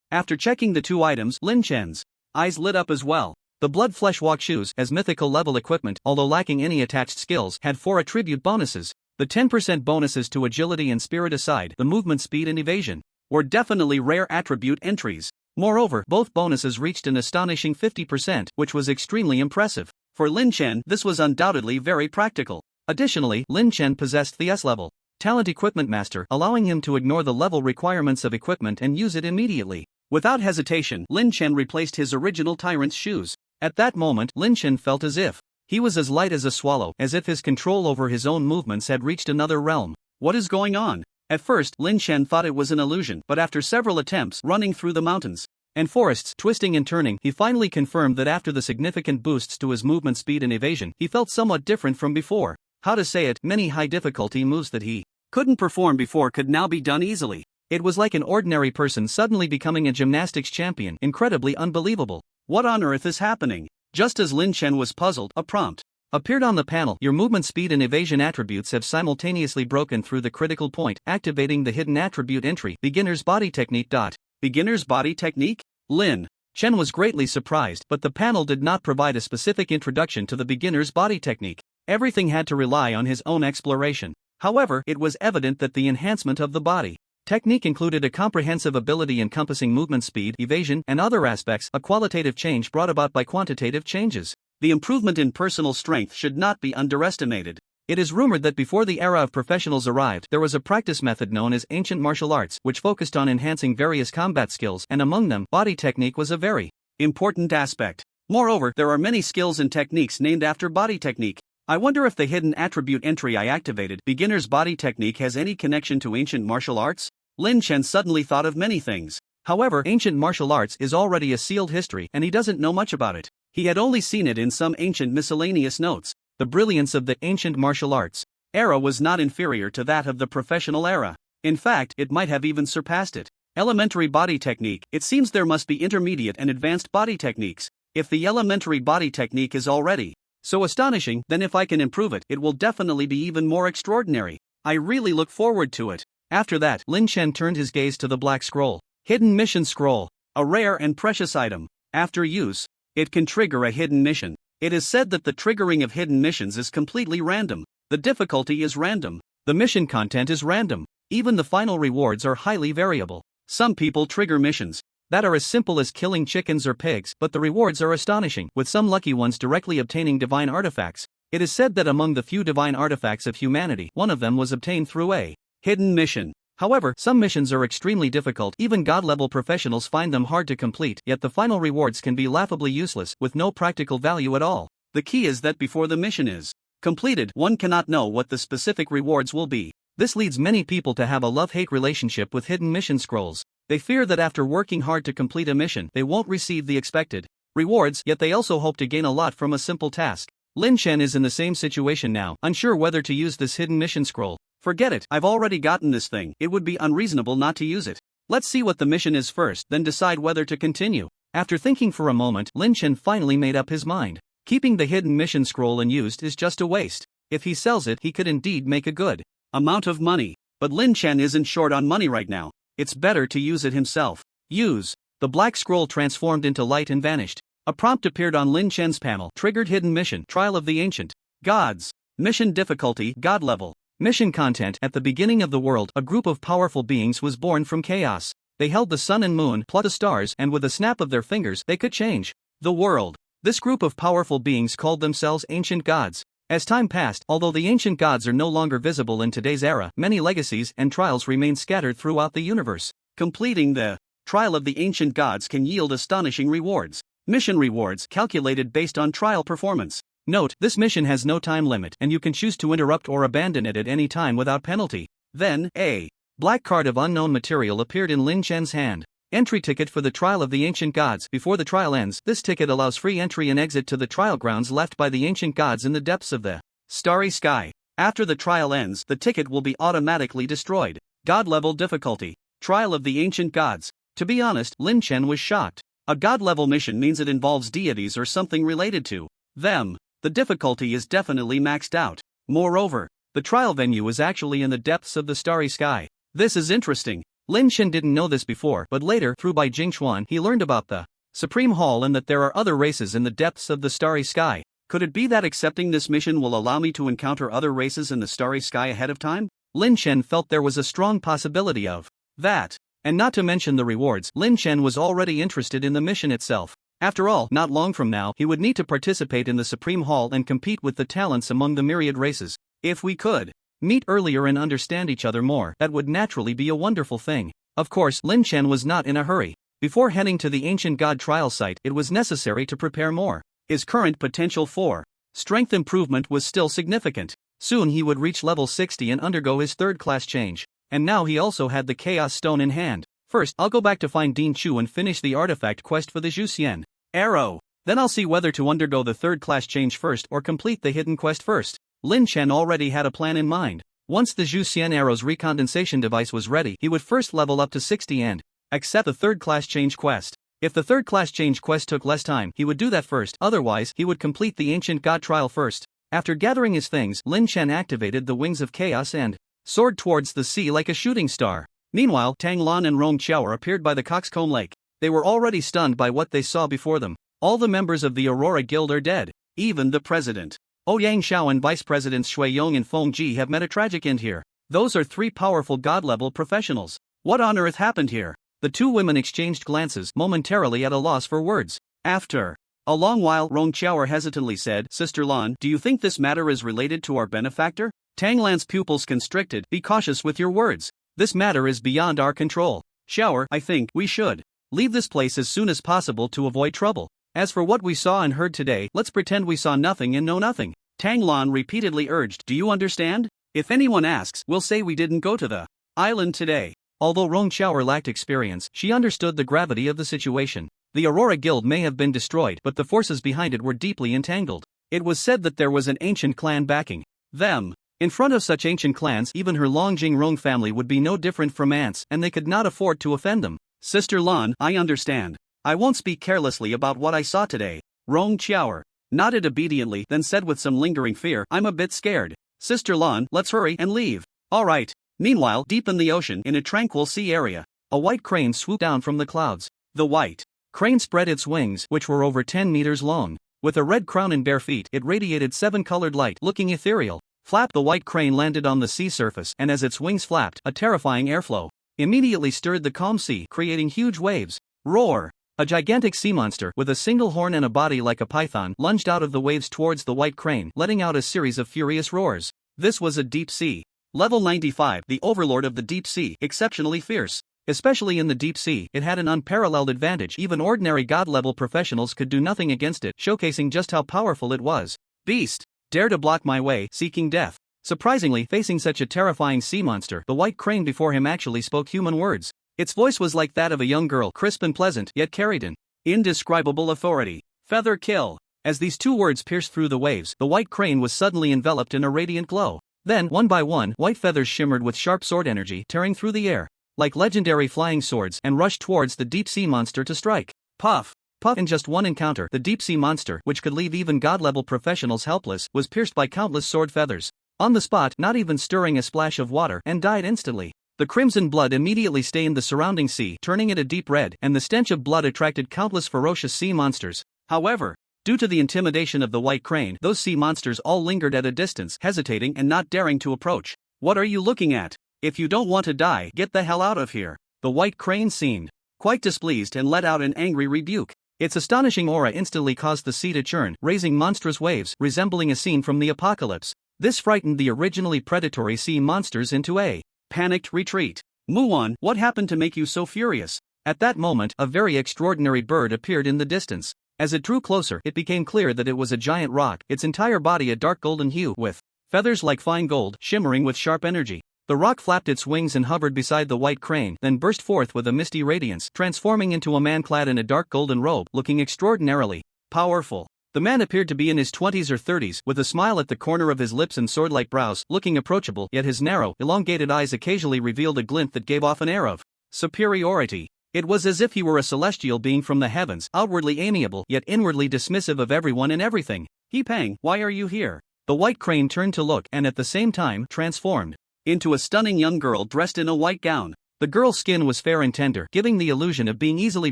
After checking the two items, Lin Chen's eyes lit up as well. The Blood Flesh Walk shoes, as mythical level equipment, although lacking any attached skills, had 4 attribute bonuses. The 10% bonuses to agility and spirit aside, the movement speed and evasion were definitely rare attribute entries. Moreover, both bonuses reached an astonishing 50%, which was extremely impressive. For Lin Chen, this was undoubtedly very practical. Additionally, Lin Chen possessed the S-level Talent Equipment Master, allowing him to ignore the level requirements of equipment and use it immediately. Without hesitation, Lin Chen replaced his original Tyrant's shoes. At that moment, Lin Chen felt as if he was as light as a swallow, as if his control over his own movements had reached another realm. What is going on? At first, Lin Chen thought it was an illusion, but after several attempts running through the mountains and forests twisting and turning. He finally confirmed that after the significant boosts to his movement speed and evasion, he felt somewhat different from before. How to say it, many high difficulty moves that he couldn't perform before could now be done easily. It was like an ordinary person suddenly becoming a gymnastics champion. Incredibly unbelievable. What on earth is happening? Just as Lin Chen was puzzled, a prompt appeared on the panel. Your movement speed and evasion attributes have simultaneously broken through the critical point, activating the hidden attribute entry. Beginner's body technique. Beginner's body technique? Lin Chen was greatly surprised, but the panel did not provide a specific introduction to the beginner's body technique. Everything had to rely on his own exploration. However, it was evident that the enhancement of the body technique included a comprehensive ability encompassing movement speed, evasion, and other aspects, a qualitative change brought about by quantitative changes. The improvement in personal strength should not be underestimated. It is rumored that before the era of professionals arrived, there was a practice method known as ancient martial arts, which focused on enhancing various combat skills, and among them, body technique was a very important aspect. Moreover, there are many skills and techniques named after body technique. I wonder if the hidden attribute entry I activated, beginner's body technique, has any connection to ancient martial arts? Lin Chen suddenly thought of many things. However, ancient martial arts is already a sealed history, and he doesn't know much about it. He had only seen it in some ancient miscellaneous notes. The brilliance of the ancient martial arts era was not inferior to that of the professional era. In fact, it might have even surpassed it. Elementary body technique. It seems there must be intermediate and advanced body techniques. If the elementary body technique is already so astonishing, then if I can improve it, it will definitely be even more extraordinary. I really look forward to it. After that, Lin Chen turned his gaze to the black scroll. Hidden mission scroll. A rare and precious item. After use, it can trigger a hidden mission. It is said that the triggering of hidden missions is completely random. The difficulty is random. The mission content is random. Even the final rewards are highly variable. Some people trigger missions that are as simple as killing chickens or pigs, but the rewards are astonishing, with some lucky ones directly obtaining divine artifacts. It is said that among the few divine artifacts of humanity, one of them was obtained through a hidden mission. However, some missions are extremely difficult. Even god-level professionals find them hard to complete, yet the final rewards can be laughably useless, with no practical value at all. The key is that before the mission is completed, one cannot know what the specific rewards will be. This leads many people to have a love-hate relationship with hidden mission scrolls. They fear that after working hard to complete a mission, they won't receive the expected rewards, yet they also hope to gain a lot from a simple task. Lin Chen is in the same situation now, unsure whether to use this hidden mission scroll. Forget it, I've already gotten this thing. It would be unreasonable not to use it. Let's see what the mission is first, then decide whether to continue. After thinking for a moment, Lin Chen finally made up his mind. Keeping the hidden mission scroll unused is just a waste. If he sells it, he could indeed make a good amount of money. But Lin Chen isn't short on money right now. It's better to use it himself. Use. The black scroll transformed into light and vanished. A prompt appeared on Lin Chen's panel. Triggered hidden mission. Trial of the ancient gods. Mission difficulty, God level. Mission content. At the beginning of the world, a group of powerful beings was born from chaos. They held the sun and moon, plus the stars, and with a snap of their fingers, they could change the world. This group of powerful beings called themselves ancient gods. As time passed, although the ancient gods are no longer visible in today's era, many legacies and trials remain scattered throughout the universe. Completing the trial of the ancient gods can yield astonishing rewards. Mission rewards calculated based on trial performance. Note, this mission has no time limit, and you can choose to interrupt or abandon it at any time without penalty. Then, a black card of unknown material appeared in Lin Chen's hand. Entry ticket for the trial of the ancient gods. Before the trial ends, this ticket allows free entry and exit to the trial grounds left by the ancient gods in the depths of the starry sky. After the trial ends, the ticket will be automatically destroyed. God level difficulty. Trial of the ancient gods. To be honest, Lin Chen was shocked. A god level mission means it involves deities or something related to them. The difficulty is definitely maxed out. Moreover, the trial venue is actually in the depths of the starry sky. This is interesting. Lin Chen didn't know this before, but later, through Bai Jingxuan, he learned about the Supreme Hall and that there are other races in the depths of the starry sky. Could it be that accepting this mission will allow me to encounter other races in the starry sky ahead of time? Lin Chen felt there was a strong possibility of that. And not to mention the rewards, Lin Chen was already interested in the mission itself. After all, not long from now, he would need to participate in the Supreme Hall and compete with the talents among the myriad races. If we could meet earlier and understand each other more, that would naturally be a wonderful thing. Of course, Lin Chen was not in a hurry. Before heading to the ancient god trial site, it was necessary to prepare more. His current potential for strength improvement was still significant. Soon he would reach level 60 and undergo his third class change. And now he also had the Chaos Stone in hand. First, I'll go back to find Dean Chu and finish the artifact quest for the Zhuxian arrow. Then I'll see whether to undergo the third class change first or complete the hidden quest first. Lin Chen already had a plan in mind. Once the Zhuxian arrow's recondensation device was ready, he would first level up to 60 and accept the third class change quest. If the third class change quest took less time, he would do that first, otherwise, he would complete the ancient god trial first. After gathering his things, Lin Chen activated the wings of chaos and soared towards the sea like a shooting star. Meanwhile, Tang Lan and Rong Qiao appeared by the Coxcomb Lake. They were already stunned by what they saw before them. All the members of the Aurora Guild are dead. Even the president. Ouyang Xiao and Vice Presidents Shui Yong and Feng Ji have met a tragic end here. Those are three powerful god-level professionals. What on earth happened here? The two women exchanged glances, momentarily at a loss for words. After a long while, Rong Qiao hesitantly said, Sister Lan, do you think this matter is related to our benefactor? Tang Lan's pupils constricted. Be cautious with your words. This matter is beyond our control. Xiao, I think we should leave this place as soon as possible to avoid trouble. As for what we saw and heard today, let's pretend we saw nothing and know nothing. Tang Lan repeatedly urged, do you understand? If anyone asks, we'll say we didn't go to the island today. Although Rong Qiao lacked experience, she understood the gravity of the situation. The Aurora Guild may have been destroyed, but the forces behind it were deeply entangled. It was said that there was an ancient clan backing them. In front of such ancient clans, even her Longjing Rong family would be no different from ants, and they could not afford to offend them. Sister Lan, I understand. I won't speak carelessly about what I saw today. Rong Qiao nodded obediently, then said with some lingering fear, I'm a bit scared. Sister Lan, let's hurry and leave. All right. Meanwhile, deep in the ocean, in a tranquil sea area, a white crane swooped down from the clouds. The white crane spread its wings, which were over 10 meters long. With a red crown and bare feet, it radiated seven-colored light, looking ethereal. Flap, the white crane landed on the sea surface, and as its wings flapped, a terrifying airflow immediately stirred the calm sea, creating huge waves. Roar! A gigantic sea monster with a single horn and a body like a python lunged out of the waves towards the white crane, letting out a series of furious roars. This was a deep sea. Level 95, the overlord of the deep sea, exceptionally fierce. Especially in the deep sea, it had an unparalleled advantage. Even ordinary god-level professionals could do nothing against it, showcasing just how powerful it was. Beast! Dare to block my way, seeking death. Surprisingly, facing such a terrifying sea monster, the white crane before him actually spoke human words. Its voice was like that of a young girl, crisp and pleasant, yet carried an indescribable authority. Feather kill. As these two words pierced through the waves, the white crane was suddenly enveloped in a radiant glow. Then, one by one, white feathers shimmered with sharp sword energy, tearing through the air like legendary flying swords, and rushed towards the deep-sea monster to strike. Puff! Puff! In just one encounter, the deep-sea monster, which could leave even god-level professionals helpless, was pierced by countless sword feathers. On the spot, not even stirring a splash of water, and died instantly. The crimson blood immediately stained the surrounding sea, turning it a deep red, and the stench of blood attracted countless ferocious sea monsters. However, due to the intimidation of the white crane, those sea monsters all lingered at a distance, hesitating and not daring to approach. What are you looking at? If you don't want to die, get the hell out of here. The white crane seemed quite displeased and let out an angry rebuke. Its astonishing aura instantly caused the sea to churn, raising monstrous waves, resembling a scene from the apocalypse. This frightened the originally predatory sea monsters into a panicked retreat. Muon, what happened to make you so furious? At that moment, a very extraordinary bird appeared in the distance. As it drew closer, it became clear that it was a giant roc, its entire body a dark golden hue, with feathers like fine gold, shimmering with sharp energy. The roc flapped its wings and hovered beside the white crane, then burst forth with a misty radiance, transforming into a man clad in a dark golden robe, looking extraordinarily powerful. The man appeared to be in his 20s or 30s, with a smile at the corner of his lips and sword-like brows, looking approachable, yet his narrow, elongated eyes occasionally revealed a glint that gave off an air of superiority. It was as if he were a celestial being from the heavens, outwardly amiable, yet inwardly dismissive of everyone and everything. He Pang, why are you here? The white crane turned to look, and at the same time, transformed into a stunning young girl dressed in a white gown. The girl's skin was fair and tender, giving the illusion of being easily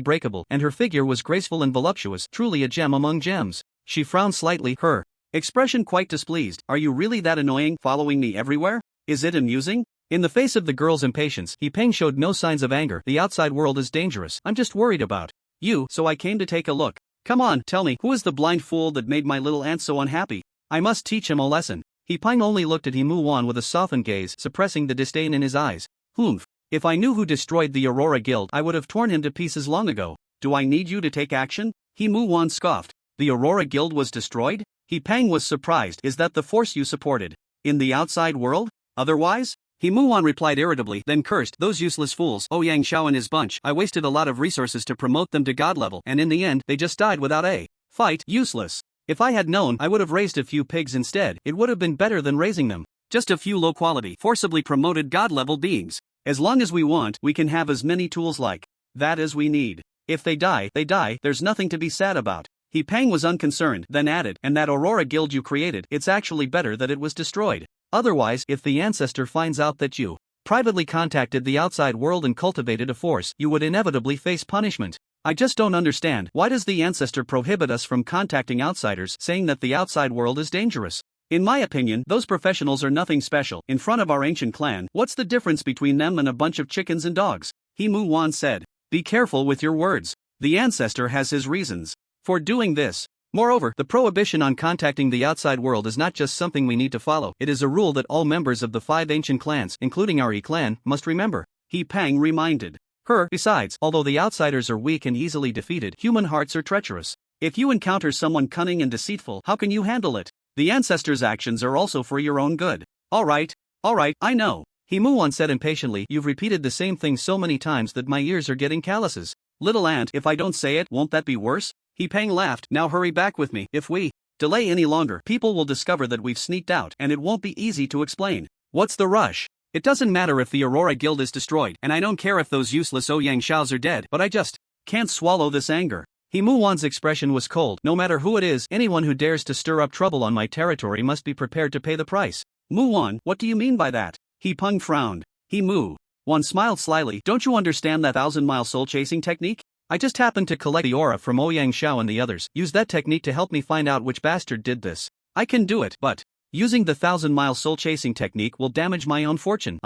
breakable, and her figure was graceful and voluptuous, truly a gem among gems. She frowned slightly, her expression quite displeased. Are you really that annoying, following me everywhere? Is it amusing? In the face of the girl's impatience, He Peng showed no signs of anger. The outside world is dangerous. I'm just worried about you, so I came to take a look. Come on, tell me, who is the blind fool that made my little aunt so unhappy? I must teach him a lesson. He Peng only looked at Mu Wan with a softened gaze, suppressing the disdain in his eyes. Humph. If I knew who destroyed the Aurora Guild, I would have torn him to pieces long ago. Do I need you to take action? Mu Wan scoffed. The Aurora Guild was destroyed? He Peng was surprised. Is that the force you supported in the outside world? Otherwise? He Muon replied irritably, then cursed, those useless fools, Yang Xiao and his bunch. I wasted a lot of resources to promote them to god level, and in the end, they just died without a fight. Useless. If I had known, I would have raised a few pigs instead. It would have been better than raising them. Just a few low-quality, forcibly promoted god-level beings. As long as we want, we can have as many tools like that as we need. If they die, there's nothing to be sad about. He Pang was unconcerned, then added, and that Aurora Guild you created, it's actually better that it was destroyed. Otherwise, if the ancestor finds out that you privately contacted the outside world and cultivated a force, you would inevitably face punishment. I just don't understand, why does the ancestor prohibit us from contacting outsiders, saying that the outside world is dangerous? In my opinion, those professionals are nothing special. In front of our ancient clan, what's the difference between them and a bunch of chickens and dogs? He Mu Wan said. Be careful with your words. The ancestor has his reasons for doing this. Moreover, the prohibition on contacting the outside world is not just something we need to follow, it is a rule that all members of the 5 ancient clans, including our clan, must remember. He Pang reminded her. Besides, although the outsiders are weak and easily defeated, human hearts are treacherous. If you encounter someone cunning and deceitful, how can you handle it? The ancestors' actions are also for your own good. Alright, I know. He Muon said impatiently, you've repeated the same thing so many times that my ears are getting calluses. Little ant, if I don't say it, won't that be worse? He Pang laughed, now hurry back with me. If we delay any longer, people will discover that we've sneaked out, and it won't be easy to explain. What's the rush? It doesn't matter if the Aurora Guild is destroyed, and I don't care if those useless Yang Xiaos are dead, but I just can't swallow this anger. He Muon's expression was cold. No matter who it is, anyone who dares to stir up trouble on my territory must be prepared to pay the price. Muon, what do you mean by that? He Peng frowned. He Muon smiled slyly. Don't you understand that 1,000-mile soul-chasing technique? I just happened to collect the aura from Yang Xiao and the others. Use that technique to help me find out which bastard did this. I can do it, but using the 1,000-mile soul-chasing technique will damage my own fortune.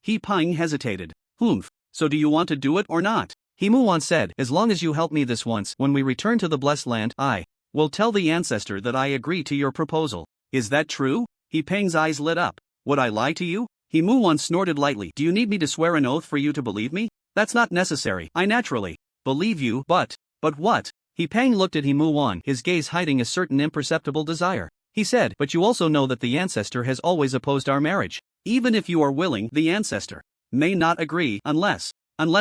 He Peng hesitated. So do you want to do it or not? He Muon said, as long as you help me this once, when we return to the blessed land, I will tell the ancestor that I agree to your proposal. Is that true? He Peng's eyes lit up. Would I lie to you? He Muon snorted lightly. Do you need me to swear an oath for you to believe me? That's not necessary. I naturally believe you, but what? He Peng looked at He Muon, his gaze hiding a certain imperceptible desire. He said, but you also know that the ancestor has always opposed our marriage. Even if you are willing, the ancestor may not agree unless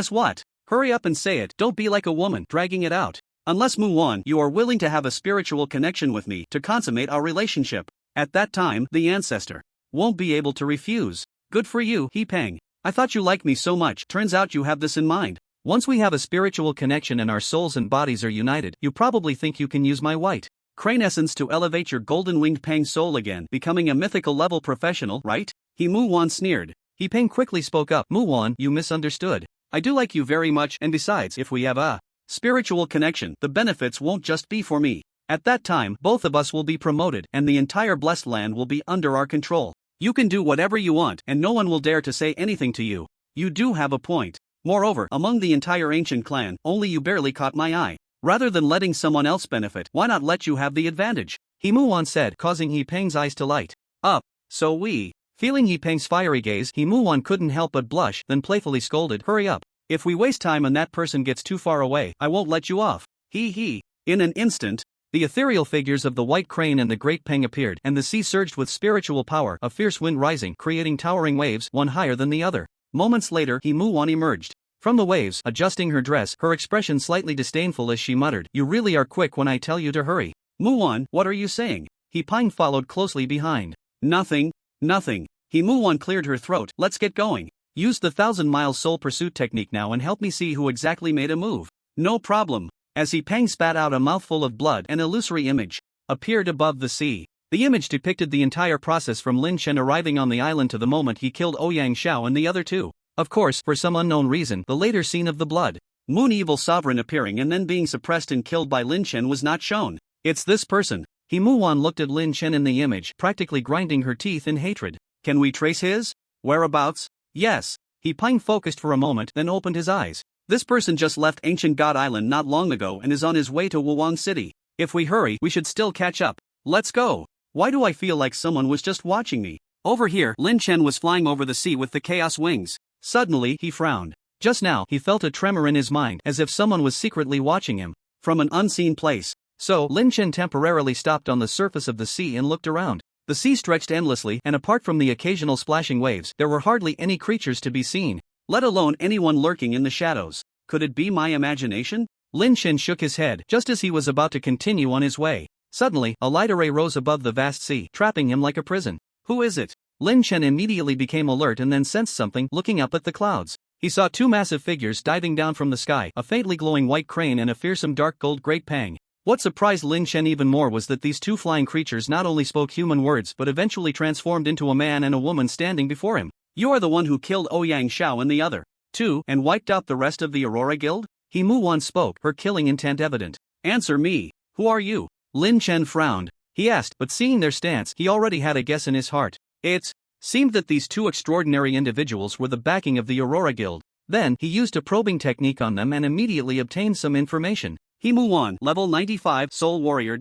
what? Hurry up and say it, don't be like a woman, dragging it out. Unless Muon, you are willing to have a spiritual connection with me, to consummate our relationship. At that time, the ancestor won't be able to refuse. Good for you, He Peng. I thought you liked me so much, turns out you have this in mind. Once we have a spiritual connection and our souls and bodies are united, you probably think you can use my white crane essence to elevate your golden-winged Peng soul again, becoming a mythical level professional, right? He Muon sneered. He Peng quickly spoke up. Muon, you misunderstood. I do like you very much, and besides, if we have a spiritual connection, the benefits won't just be for me. At that time, both of us will be promoted, and the entire blessed land will be under our control. You can do whatever you want, and no one will dare to say anything to you. You do have a point. Moreover, among the entire ancient clan, only you barely caught my eye. Rather than letting someone else benefit, why not let you have the advantage? He Muon said, causing He Peng's eyes to light up. So we. Feeling He Peng's fiery gaze, He Muon couldn't help but blush, then playfully scolded, hurry up. If we waste time and that person gets too far away, I won't let you off. He. In an instant, the ethereal figures of the white crane and the great Peng appeared, and the sea surged with spiritual power, a fierce wind rising, creating towering waves, one higher than the other. Moments later, He Muon emerged from the waves, adjusting her dress, her expression slightly disdainful as she muttered, you really are quick when I tell you to hurry. Muon, what are you saying? He Peng followed closely behind. Nothing. He Muon cleared her throat, let's get going. Use the 1,000-mile soul pursuit technique now and help me see who exactly made a move. No problem. As He Peng spat out a mouthful of blood, an illusory image appeared above the sea. The image depicted the entire process from Lin Chen arriving on the island to the moment he killed Yang Xiao and the other two. Of course, for some unknown reason, the later scene of the blood moon evil sovereign appearing and then being suppressed and killed by Lin Chen was not shown. It's this person. He Muon looked at Lin Chen in the image, practically grinding her teeth in hatred. Can we trace his whereabouts? Yes. He Peng focused for a moment, then opened his eyes. This person just left Ancient God Island not long ago and is on his way to Wuwang City. If we hurry, we should still catch up. Let's go. Why do I feel like someone was just watching me? Over here, Lin Chen was flying over the sea with the chaos wings. Suddenly, he frowned. Just now, he felt a tremor in his mind, as if someone was secretly watching him from an unseen place. So, Lin Chen temporarily stopped on the surface of the sea and looked around. The sea stretched endlessly, and apart from the occasional splashing waves, there were hardly any creatures to be seen, let alone anyone lurking in the shadows. Could it be my imagination? Lin Chen shook his head just as he was about to continue on his way. Suddenly, a light array rose above the vast sea, trapping him like a prison. Who is it? Lin Chen immediately became alert and then sensed something, looking up at the clouds. He saw two massive figures diving down from the sky, a faintly glowing white crane and a fearsome dark gold great pang. What surprised Lin Chen even more was that these two flying creatures not only spoke human words but eventually transformed into a man and a woman standing before him. You are the one who killed Ouyang Xiao and the other two, and wiped out the rest of the Aurora Guild? He Muwan spoke, her killing intent evident. Answer me. Who are you? Lin Chen frowned. He asked, but seeing their stance, he already had a guess in his heart. It seemed that these two extraordinary individuals were the backing of the Aurora Guild. Then, he used a probing technique on them and immediately obtained some information. He Muwan, level 95, Soul Warrior.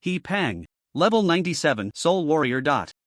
He Pang, level 97, Soul Warrior.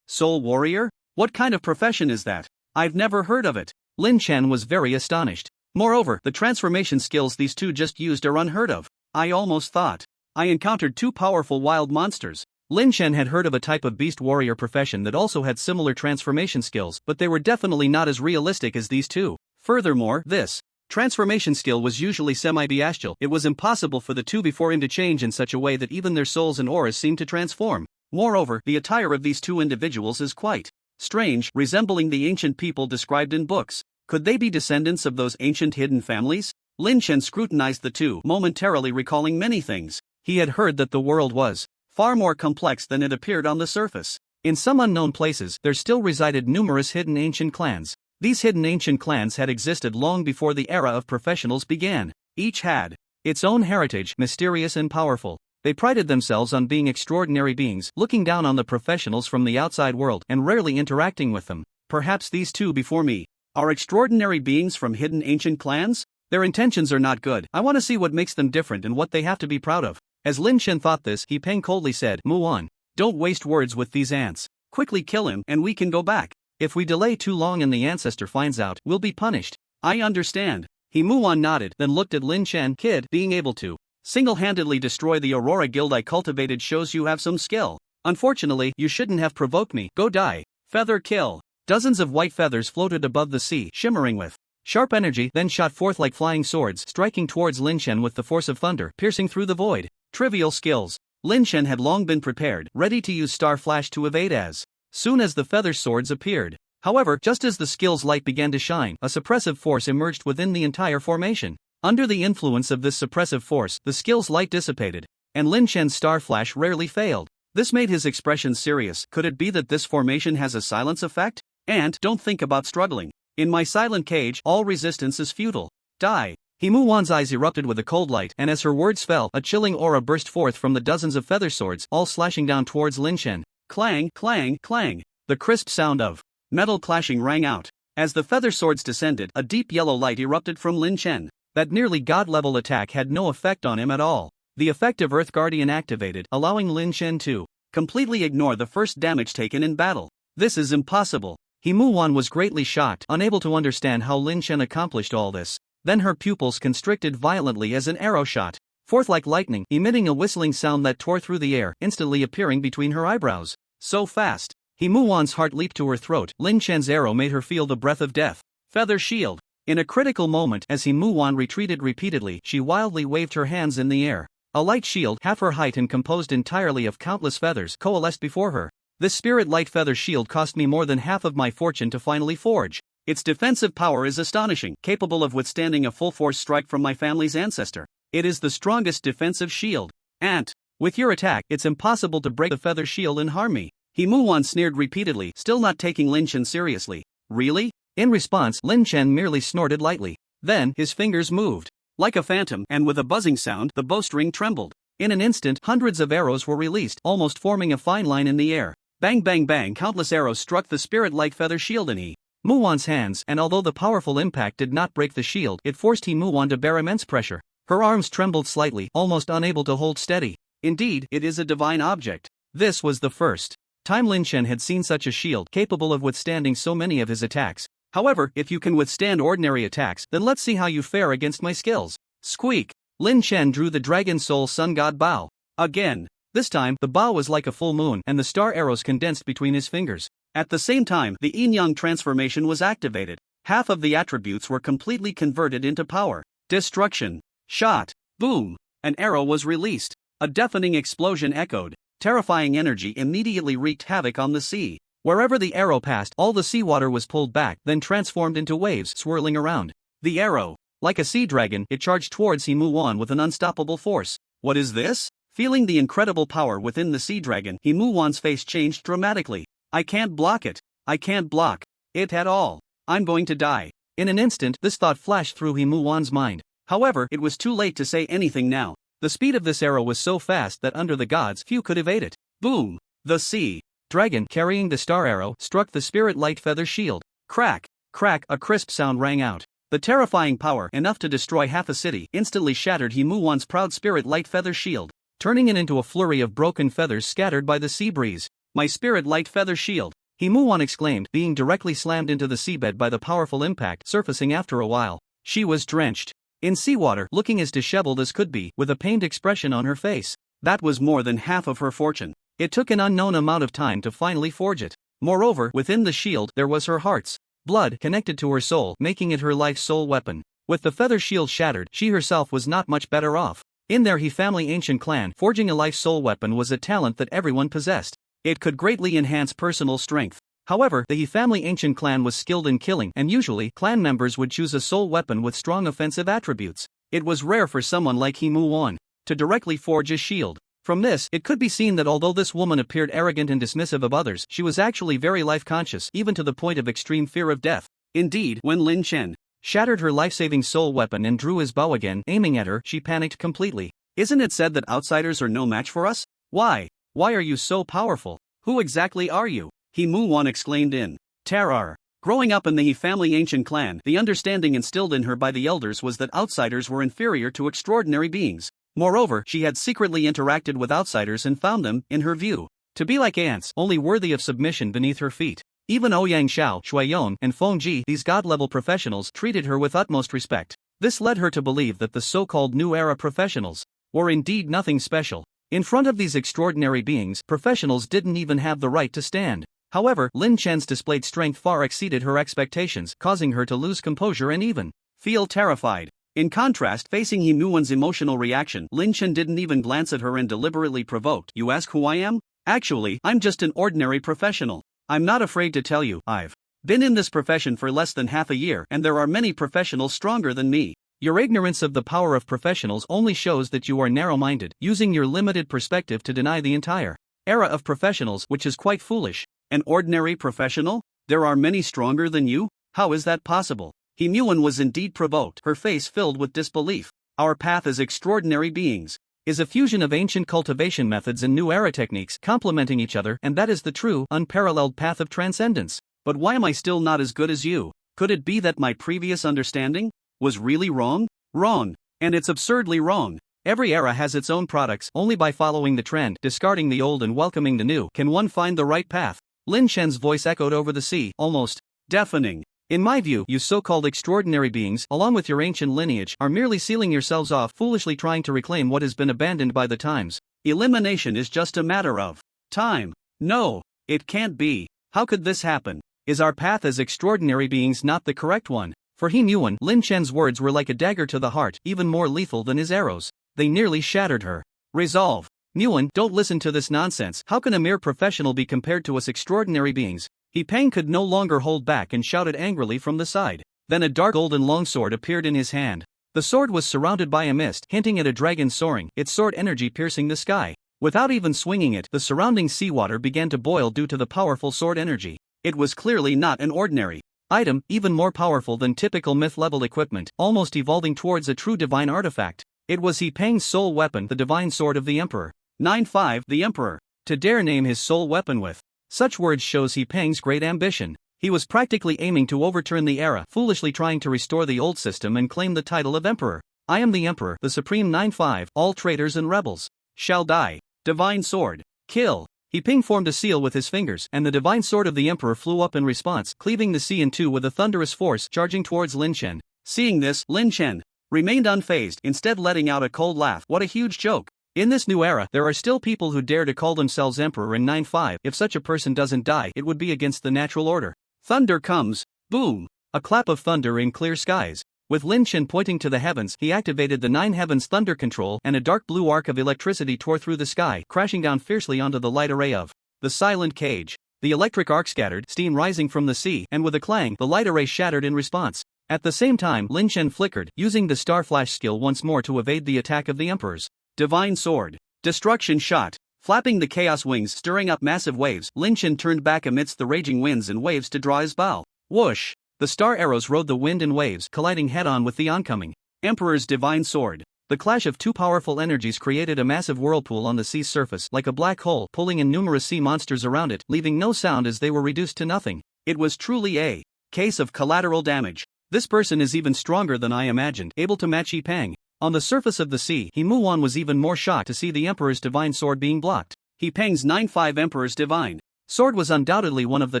Soul Warrior? What kind of profession is that? I've never heard of it. Lin Chen was very astonished. Moreover, the transformation skills these two just used are unheard of. I almost thought I encountered two powerful wild monsters. Lin Chen had heard of a type of beast warrior profession that also had similar transformation skills, but they were definitely not as realistic as these two. Furthermore, this transformation skill was usually semi-bestial. It was impossible for the two before him to change in such a way that even their souls and auras seemed to transform. Moreover, the attire of these two individuals is quite strange, resembling the ancient people described in books. Could they be descendants of those ancient hidden families? Lin Chen scrutinized the two, momentarily recalling many things. He had heard that the world was far more complex than it appeared on the surface. In some unknown places, there still resided numerous hidden ancient clans. These hidden ancient clans had existed long before the era of professionals began. Each had its own heritage, mysterious and powerful. They prided themselves on being extraordinary beings, looking down on the professionals from the outside world and rarely interacting with them. Perhaps these two before me are extraordinary beings from hidden ancient clans? Their intentions are not good. I want to see what makes them different and what they have to be proud of. As Lin Chen thought this, He Peng coldly said, Muwan, don't waste words with these ants. Quickly kill him and we can go back. If we delay too long and the ancestor finds out, we'll be punished. I understand. He Muwan nodded, then looked at Lin Chen. Kid, being able to single-handedly destroy the Aurora Guild I cultivated shows you have some skill. Unfortunately, you shouldn't have provoked me. Go die. Feather kill. Dozens of white feathers floated above the sea, shimmering with sharp energy, then shot forth like flying swords, striking towards Lin Chen with the force of thunder, piercing through the void. Trivial skills. Lin Chen had long been prepared, ready to use Star Flash to evade as soon as the feather swords appeared. However, just as the skill's light began to shine, a suppressive force emerged within the entire formation. Under the influence of this suppressive force, the skill's light dissipated, and Lin Chen's Star Flash rarely failed. This made his expression serious. Could it be that this formation has a silence effect? And don't think about struggling. In my silent cage, all resistance is futile. Die. He Muwan's eyes erupted with a cold light, and as her words fell, a chilling aura burst forth from the dozens of feather swords, all slashing down towards Lin Chen. Clang, clang, clang. The crisp sound of metal clashing rang out. As the feather swords descended, a deep yellow light erupted from Lin Chen. That nearly god-level attack had no effect on him at all. The effect of Earth Guardian activated, allowing Lin Chen to completely ignore the first damage taken in battle. This is impossible. He Muwan was greatly shocked, unable to understand how Lin Chen accomplished all this. Then her pupils constricted violently as an arrow shot forth like lightning, emitting a whistling sound that tore through the air, instantly appearing between her eyebrows. So fast. He Muwan's heart leaped to her throat. Lin Chen's arrow made her feel the breath of death. Feather shield. In a critical moment, as He Muwan retreated repeatedly, she wildly waved her hands in the air. A light shield, half her height and composed entirely of countless feathers, coalesced before her. This spirit light feather shield cost me more than half of my fortune to finally forge. Its defensive power is astonishing, capable of withstanding a full-force strike from my family's ancestor. It is the strongest defensive shield. And with your attack, it's impossible to break the feather shield and harm me. He Muwan sneered repeatedly, still not taking Lin Chen seriously. Really? In response, Lin Chen merely snorted lightly. Then, his fingers moved like a phantom, and with a buzzing sound, the bowstring trembled. In an instant, hundreds of arrows were released, almost forming a fine line in the air. Bang bang bang, countless arrows struck the spirit-like feather shield in He Muwan's hands, and although the powerful impact did not break the shield, it forced He Muwan to bear immense pressure. Her arms trembled slightly, almost unable to hold steady. Indeed, it is a divine object. This was the first time Lin Chen had seen such a shield capable of withstanding so many of his attacks. However, if you can withstand ordinary attacks, then let's see how you fare against my skills. Squeak! Lin Chen drew the Dragon Soul Sun God Bow. Again. This time, the Ba was like a full moon and the star arrows condensed between his fingers. At the same time, the yin-yang transformation was activated. Half of the attributes were completely converted into power. Destruction. Shot. Boom. An arrow was released. A deafening explosion echoed. Terrifying energy immediately wreaked havoc on the sea. Wherever the arrow passed, all the seawater was pulled back, then transformed into waves swirling around. The arrow. Like a sea dragon, it charged towards He Mu-won with an unstoppable force. What is this? Feeling the incredible power within the sea dragon, He Mu-won's face changed dramatically. I can't block it. I can't block it at all. I'm going to die. In an instant, this thought flashed through He Mu-won's mind. However, it was too late to say anything now. The speed of this arrow was so fast that under the gods, few could evade it. Boom! The sea dragon, carrying the star arrow, struck the spirit light feather shield. Crack! Crack! A crisp sound rang out. The terrifying power, enough to destroy half a city, instantly shattered He Mu-won's proud spirit light feather shield, turning it into a flurry of broken feathers scattered by the sea breeze. My spirit light feather shield! He Mu-won exclaimed, being directly slammed into the seabed by the powerful impact, surfacing after a while. She was drenched in seawater, looking as disheveled as could be, with a pained expression on her face. That was more than half of her fortune. It took an unknown amount of time to finally forge it. Moreover, within the shield there was her heart's blood connected to her soul, making it her life's sole weapon. With the feather shield shattered, she herself was not much better off. In their He family ancient clan, forging a life soul weapon was a talent that everyone possessed. It could greatly enhance personal strength. However, the He family ancient clan was skilled in killing, and usually, clan members would choose a soul weapon with strong offensive attributes. It was rare for someone like He Mu-won to directly forge a shield. From this, it could be seen that although this woman appeared arrogant and dismissive of others, she was actually very life-conscious, even to the point of extreme fear of death. Indeed, when Lin Chen shattered her life-saving soul weapon and drew his bow again, aiming at her, she panicked completely. Isn't it said that outsiders are no match for us? Why? Why are you so powerful? Who exactly are you? He Mu-won exclaimed in terror. Growing up in the He family ancient clan, the understanding instilled in her by the elders was that outsiders were inferior to extraordinary beings. Moreover, she had secretly interacted with outsiders and found them, in her view, to be like ants, only worthy of submission beneath her feet. Even Ouyang Xiao, Shuiyon, and Feng Ji, these god-level professionals, treated her with utmost respect. This led her to believe that the so-called New Era professionals were indeed nothing special. In front of these extraordinary beings, professionals didn't even have the right to stand. However, Lin Chen's displayed strength far exceeded her expectations, causing her to lose composure and even feel terrified. In contrast, facing He Mu-won's emotional reaction, Lin Chen didn't even glance at her and deliberately provoked. You ask who I am? Actually, I'm just an ordinary professional. I'm not afraid to tell you, I've been in this profession for less than half a year, and there are many professionals stronger than me. Your ignorance of the power of professionals only shows that you are narrow-minded, using your limited perspective to deny the entire era of professionals, which is quite foolish. An ordinary professional? There are many stronger than you? How is that possible? He Mu-won was indeed provoked, her face filled with disbelief. Our path as extraordinary beings is a fusion of ancient cultivation methods and new era techniques complementing each other, and that is the true, unparalleled path of transcendence. But why am I still not as good as you? Could it be that my previous understanding was really wrong? Wrong. And it's absurdly wrong. Every era has its own products. Only by following the trend, discarding the old and welcoming the new, can one find the right path. Lin Chen's voice echoed over the sea, almost deafening. In my view, you so-called extraordinary beings, along with your ancient lineage, are merely sealing yourselves off, foolishly trying to reclaim what has been abandoned by the times. Elimination is just a matter of time. No, it can't be. How could this happen? Is our path as extraordinary beings not the correct one? For He Mu-won, Lin Chen's words were like a dagger to the heart, even more lethal than his arrows. They nearly shattered her resolve. Mu-won, don't listen to this nonsense. How can a mere professional be compared to us extraordinary beings? He Peng could no longer hold back and shouted angrily from the side. Then a dark golden longsword appeared in his hand. The sword was surrounded by a mist, hinting at a dragon soaring, its sword energy piercing the sky. Without even swinging it, the surrounding seawater began to boil due to the powerful sword energy. It was clearly not an ordinary item, even more powerful than typical myth-level equipment, almost evolving towards a true divine artifact. It was He Peng's soul weapon, the divine sword of the Emperor. 9-5, the Emperor. To dare name his soul weapon with such words shows He Peng's great ambition. He was practically aiming to overturn the era, foolishly trying to restore the old system and claim the title of Emperor. I am the Emperor, the Supreme 9-5, all traitors and rebels shall die. Divine sword. Kill. He Peng formed a seal with his fingers, and the divine sword of the Emperor flew up in response, cleaving the sea in two with a thunderous force, charging towards Lin Chen. Seeing this, Lin Chen remained unfazed, instead letting out a cold laugh. What a huge joke. In this new era, there are still people who dare to call themselves emperor in 9-5. If such a person doesn't die, it would be against the natural order. Thunder comes. Boom! A clap of thunder in clear skies. With Lin Chen pointing to the heavens, he activated the 9 heavens thunder control, and a dark blue arc of electricity tore through the sky, crashing down fiercely onto the light array of the silent cage. The electric arc scattered, steam rising from the sea, and with a clang, the light array shattered in response. At the same time, Lin Chen flickered, using the star flash skill once more to evade the attack of the emperor's divine sword. Destruction shot. Flapping the chaos wings, stirring up massive waves, Lin Chen turned back amidst the raging winds and waves to draw his bow. Whoosh! The star arrows rode the wind and waves, colliding head-on with the oncoming emperor's divine sword. The clash of two powerful energies created a massive whirlpool on the sea's surface, like a black hole, pulling in numerous sea monsters around it, leaving no sound as they were reduced to nothing. It was truly a case of collateral damage. This person is even stronger than I imagined, able to match Yi Pang. On the surface of the sea, He Muon was even more shocked to see the emperor's divine sword being blocked. Yi Pang's 9-5 emperor's divine sword was undoubtedly one of the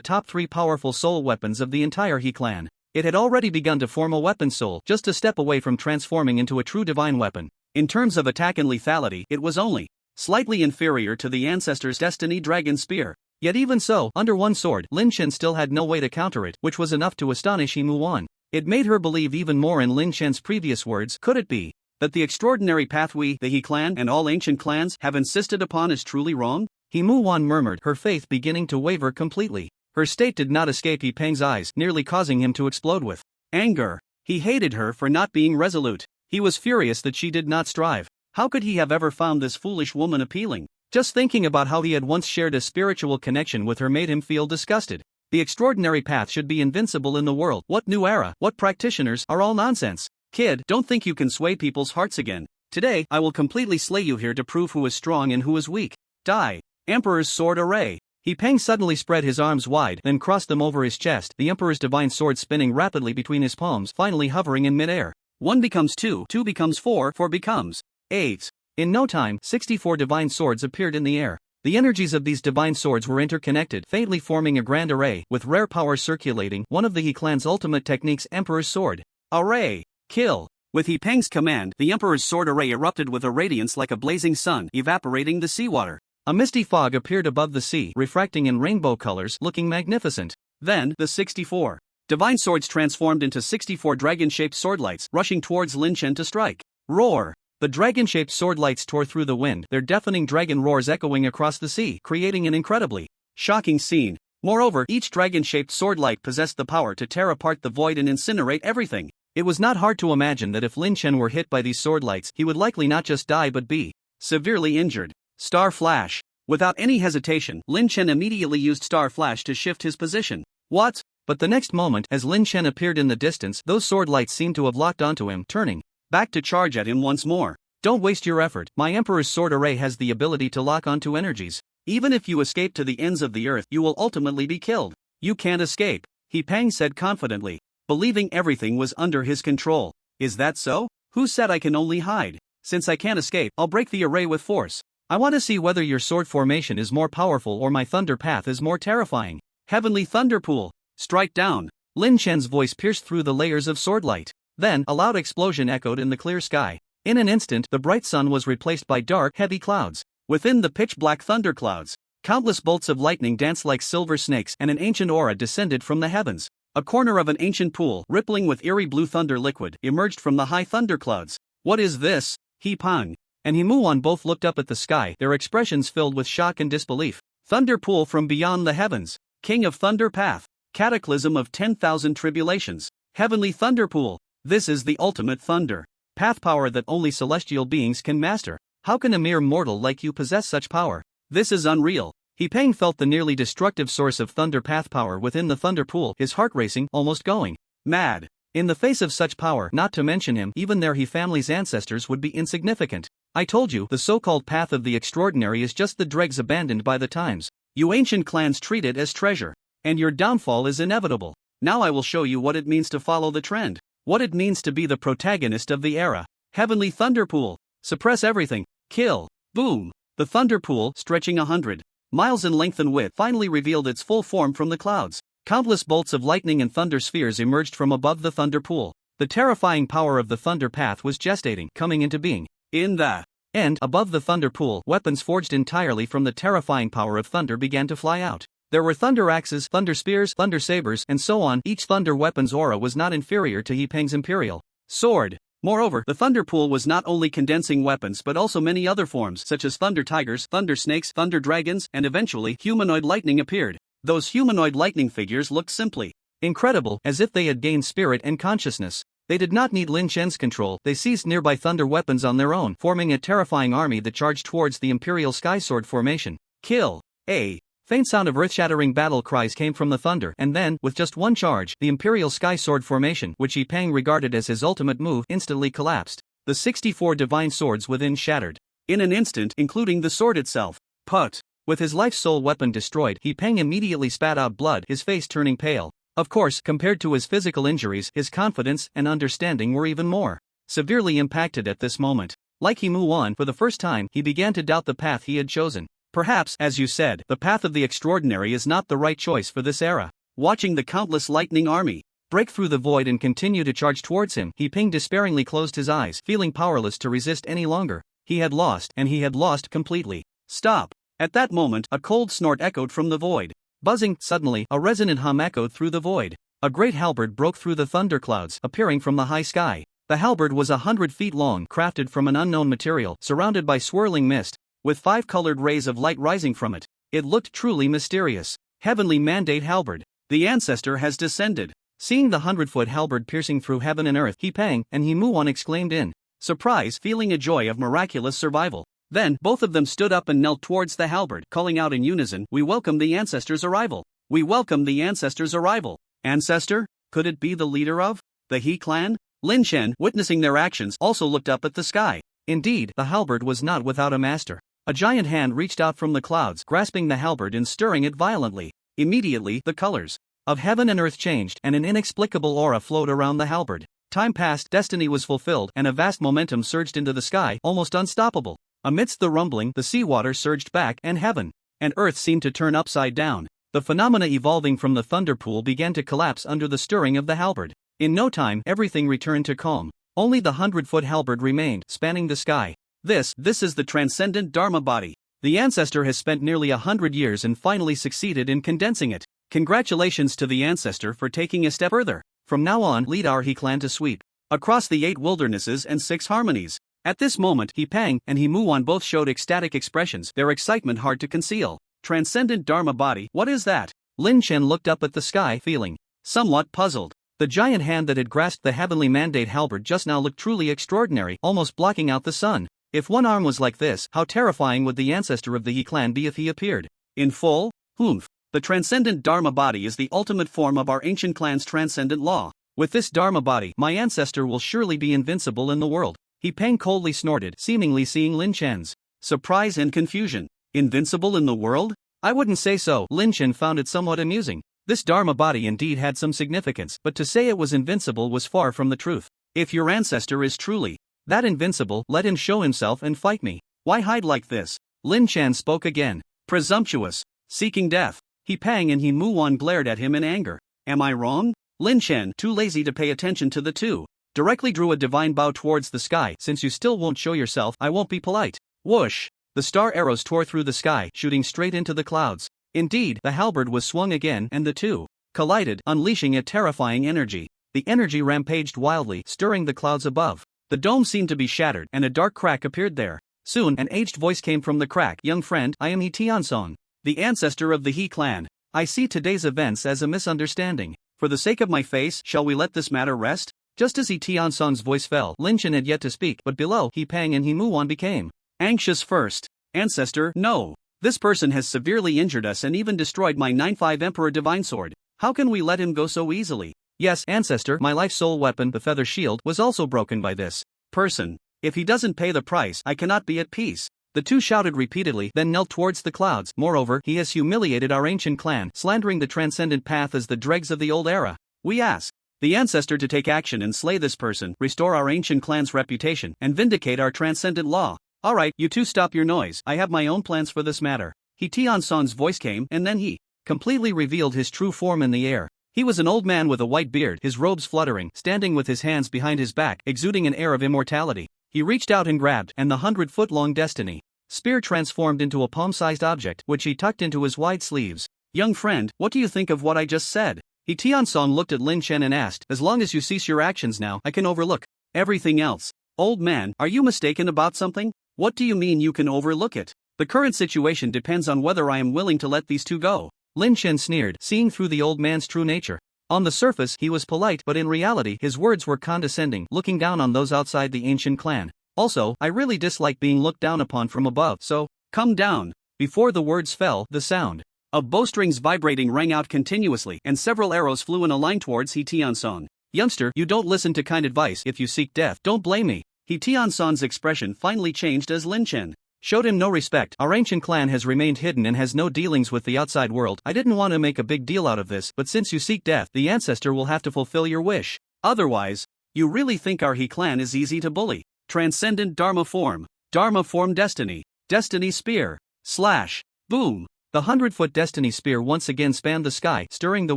top 3 powerful soul weapons of the entire He clan. It had already begun to form a weapon soul, just a step away from transforming into a true divine weapon. In terms of attack and lethality, it was only slightly inferior to the ancestor's Destiny Dragon Spear. Yet even so, under one sword, Lin Chen still had no way to counter it, which was enough to astonish Yi Muon. It made her believe even more in Lin Chen's previous words. Could it be that the extraordinary path we, the He clan, and all ancient clans, have insisted upon is truly wrong? Yi Muon murmured, her faith beginning to waver completely. Her state did not escape Yi Peng's eyes, nearly causing him to explode with anger. He hated her for not being resolute. He was furious that she did not strive. How could he have ever found this foolish woman appealing? Just thinking about how he had once shared a spiritual connection with her made him feel disgusted. The extraordinary path should be invincible in the world. What new era? What practitioners? Are all nonsense. Kid, don't think you can sway people's hearts again. Today, I will completely slay you here to prove who is strong and who is weak. Die. Emperor's sword array. Yi Peng suddenly spread his arms wide, then crossed them over his chest, the emperor's divine sword spinning rapidly between his palms, finally hovering in midair. 1 becomes 2, 2 becomes 4, 4 becomes 8. In no time, 64 divine swords appeared in the air. The energies of these divine swords were interconnected, faintly forming a grand array, with rare power circulating, one of the He clan's ultimate techniques, Emperor's Sword. Array! Kill! With Yi Peng's command, the Emperor's Sword array erupted with a radiance like a blazing sun, evaporating the seawater. A misty fog appeared above the sea, refracting in rainbow colors, looking magnificent. Then, the 64 divine swords transformed into 64 dragon-shaped swordlights, rushing towards Lin Chen to strike. Roar! The dragon-shaped swordlights tore through the wind, their deafening dragon roars echoing across the sea, creating an incredibly shocking scene. Moreover, each dragon-shaped swordlight possessed the power to tear apart the void and incinerate everything. It was not hard to imagine that if Lin Chen were hit by these swordlights, he would likely not just die but be severely injured. Star Flash. Without any hesitation, Lin Chen immediately used Star Flash to shift his position. What? But the next moment, as Lin Chen appeared in the distance, those swordlights seemed to have locked onto him, turning back to charge at him once more. Don't waste your effort. My Emperor's Sword array has the ability to lock onto energies. Even if you escape to the ends of the earth, you will ultimately be killed. You can't escape, Yi Peng said confidently, believing everything was under his control. Is that so? Who said I can only hide? Since I can't escape, I'll break the array with force. I want to see whether your sword formation is more powerful or my thunder path is more terrifying. Heavenly Thunder Pool. Strike down. Lin Chen's voice pierced through the layers of swordlight. Then, a loud explosion echoed in the clear sky. In an instant, the bright sun was replaced by dark, heavy clouds. Within the pitch-black thunderclouds, countless bolts of lightning danced like silver snakes, and an ancient aura descended from the heavens. A corner of an ancient pool, rippling with eerie blue thunder liquid, emerged from the high thunderclouds. What is this? Yi Peng and Yi Muon both looked up at the sky, their expressions filled with shock and disbelief. Thunder pool from beyond the heavens. King of Thunder Path. Cataclysm of 10,000 tribulations. Heavenly Thunder Pool. This is the ultimate thunder path power that only celestial beings can master. How can a mere mortal like you possess such power? This is unreal. Yi Peng felt the nearly destructive source of thunder path power within the thunder pool, his heart racing, almost going mad. In the face of such power, not to mention him, even their He family's ancestors would be insignificant. I told you, the so-called path of the extraordinary is just the dregs abandoned by the times. You ancient clans treat it as treasure. And your downfall is inevitable. Now I will show you what it means to follow the trend. What it means to be the protagonist of the era. Heavenly Thunder Pool. Suppress everything. Kill. Boom. The Thunder Pool, stretching 100 miles in length and width, finally revealed its full form from the clouds. Countless bolts of lightning and thunder spheres emerged from above the Thunder Pool. The terrifying power of the Thunder Path was gestating, coming into being. In the And, above the thunder pool, weapons forged entirely from the terrifying power of thunder began to fly out. There were thunder axes, thunder spears, thunder sabers, and so on. Each thunder weapon's aura was not inferior to He Peng's imperial sword. Moreover, the thunder pool was not only condensing weapons but also many other forms such as thunder tigers, thunder snakes, thunder dragons, and eventually humanoid lightning appeared. Those humanoid lightning figures looked simply incredible, as if they had gained spirit and consciousness. They did not need Lin Chen's control, they seized nearby thunder weapons on their own, forming a terrifying army that charged towards the Imperial Sky Sword formation. Kill! A faint sound of earth-shattering battle cries came from the thunder, and then, with just one charge, the Imperial Sky Sword formation, which He Peng regarded as his ultimate move, instantly collapsed. The 64 divine swords within shattered in an instant, including the sword itself. Put! With his life's soul weapon destroyed, He Peng immediately spat out blood, his face turning pale. Of course, compared to his physical injuries, his confidence and understanding were even more severely impacted at this moment. Like He Mu-wan, for the first time, he began to doubt the path he had chosen. Perhaps, as you said, the path of the extraordinary is not the right choice for this era. Watching the countless lightning army break through the void and continue to charge towards him, He Peng despairingly closed his eyes, feeling powerless to resist any longer. He had lost, and he had lost completely. Stop! At that moment, a cold snort echoed from the void. Buzzing, suddenly, a resonant hum echoed through the void. A great halberd broke through the thunderclouds, appearing from the high sky. The halberd was 100 feet long, crafted from an unknown material, surrounded by swirling mist, with 5 colored rays of light rising from it. It looked truly mysterious. Heavenly Mandate Halberd. The ancestor has descended. Seeing the 100-foot halberd piercing through heaven and earth, He Peng and He Mu-wan exclaimed in surprise, feeling a joy of miraculous survival. Then, both of them stood up and knelt towards the halberd, calling out in unison, "We welcome the ancestor's arrival. We welcome the ancestor's arrival." Ancestor? Could it be the leader of the He clan? Lin Chen, witnessing their actions, also looked up at the sky. Indeed, the halberd was not without a master. A giant hand reached out from the clouds, grasping the halberd and stirring it violently. Immediately, the colors of heaven and earth changed, and an inexplicable aura flowed around the halberd. Time passed, destiny was fulfilled, and a vast momentum surged into the sky, almost unstoppable. Amidst the rumbling, the seawater surged back, and heaven and earth seemed to turn upside down. The phenomena evolving from the thunder pool began to collapse under the stirring of the halberd. In no time, everything returned to calm. Only the 100-foot halberd remained, spanning the sky. This is the transcendent Dharma body. The ancestor has spent nearly 100 years and finally succeeded in condensing it. Congratulations to the ancestor for taking a step further. From now on, lead our He clan to sweep across the 8 wildernesses and 6 harmonies. At this moment, He Peng and He Mu-wan both showed ecstatic expressions, their excitement hard to conceal. Transcendent Dharma body, what is that? Lin Chen looked up at the sky, feeling somewhat puzzled. The giant hand that had grasped the heavenly mandate halberd just now looked truly extraordinary, almost blocking out the sun. If one arm was like this, how terrifying would the ancestor of the He clan be if he appeared in full? Humph. The transcendent Dharma body is the ultimate form of our ancient clan's transcendent law. With this Dharma body, my ancestor will surely be invincible in the world. He Peng coldly snorted, seemingly seeing Lin Chen's surprise and confusion. Invincible in the world? I wouldn't say so. Lin Chen found it somewhat amusing. This Dharma body indeed had some significance, but to say it was invincible was far from the truth. If your ancestor is truly that invincible, let him show himself and fight me. Why hide like this? Lin Chen spoke again. Presumptuous. Seeking death. He Peng and He Mu-wan glared at him in anger. Am I wrong? Lin Chen, too lazy to pay attention to the two, directly drew a divine bow towards the sky. Since you still won't show yourself, I won't be polite. Whoosh! The star arrows tore through the sky, shooting straight into the clouds. Indeed, the halberd was swung again, and the two collided, unleashing a terrifying energy. The energy rampaged wildly, stirring the clouds above. The dome seemed to be shattered, and a dark crack appeared there. Soon, an aged voice came from the crack. Young friend, I am He Tiansong, the ancestor of the He clan. I see today's events as a misunderstanding. For the sake of my face, shall we let this matter rest? Just as He Tiansong's voice fell, Lin Chen had yet to speak, but below, He Peng and He Mu-wan became anxious first. Ancestor, no. This person has severely injured us and even destroyed my 9-5 Emperor Divine Sword. How can we let him go so easily? Yes, ancestor, my life soul weapon, the feather shield, was also broken by this person. If he doesn't pay the price, I cannot be at peace. The two shouted repeatedly, then knelt towards the clouds. Moreover, he has humiliated our ancient clan, slandering the transcendent path as the dregs of the old era. We ask the ancestor to take action and slay this person, restore our ancient clan's reputation, and vindicate our transcendent law. Alright, you two stop your noise, I have my own plans for this matter. He Tiansong's voice came, and then he completely revealed his true form in the air. He was an old man with a white beard, his robes fluttering, standing with his hands behind his back, exuding an air of immortality. He reached out and grabbed, and the 100-foot-long destiny spear transformed into a palm-sized object, which he tucked into his wide sleeves. Young friend, what do you think of what I just said? He Tian-song looked at Lin Chen and asked, as long as you cease your actions now, I can overlook everything else. Old man, are you mistaken about something? What do you mean you can overlook it? The current situation depends on whether I am willing to let these two go. Lin Chen sneered, seeing through the old man's true nature. On the surface he was polite, but in reality his words were condescending, looking down on those outside the ancient clan. Also, I really dislike being looked down upon from above, so, come down. Before the words fell, the sound of bowstrings vibrating rang out continuously, and several arrows flew in a line towards He Tian-song. Youngster, you don't listen to kind advice. If you seek death, don't blame me. He Tian-song's expression finally changed as Lin Chen showed him no respect. Our ancient clan has remained hidden and has no dealings with the outside world. I didn't want to make a big deal out of this, but since you seek death, the ancestor will have to fulfill your wish. Otherwise, you really think our He clan is easy to bully? Transcendent Dharma form destiny. Destiny spear. Slash. Boom. The 100-foot destiny spear once again spanned the sky, stirring the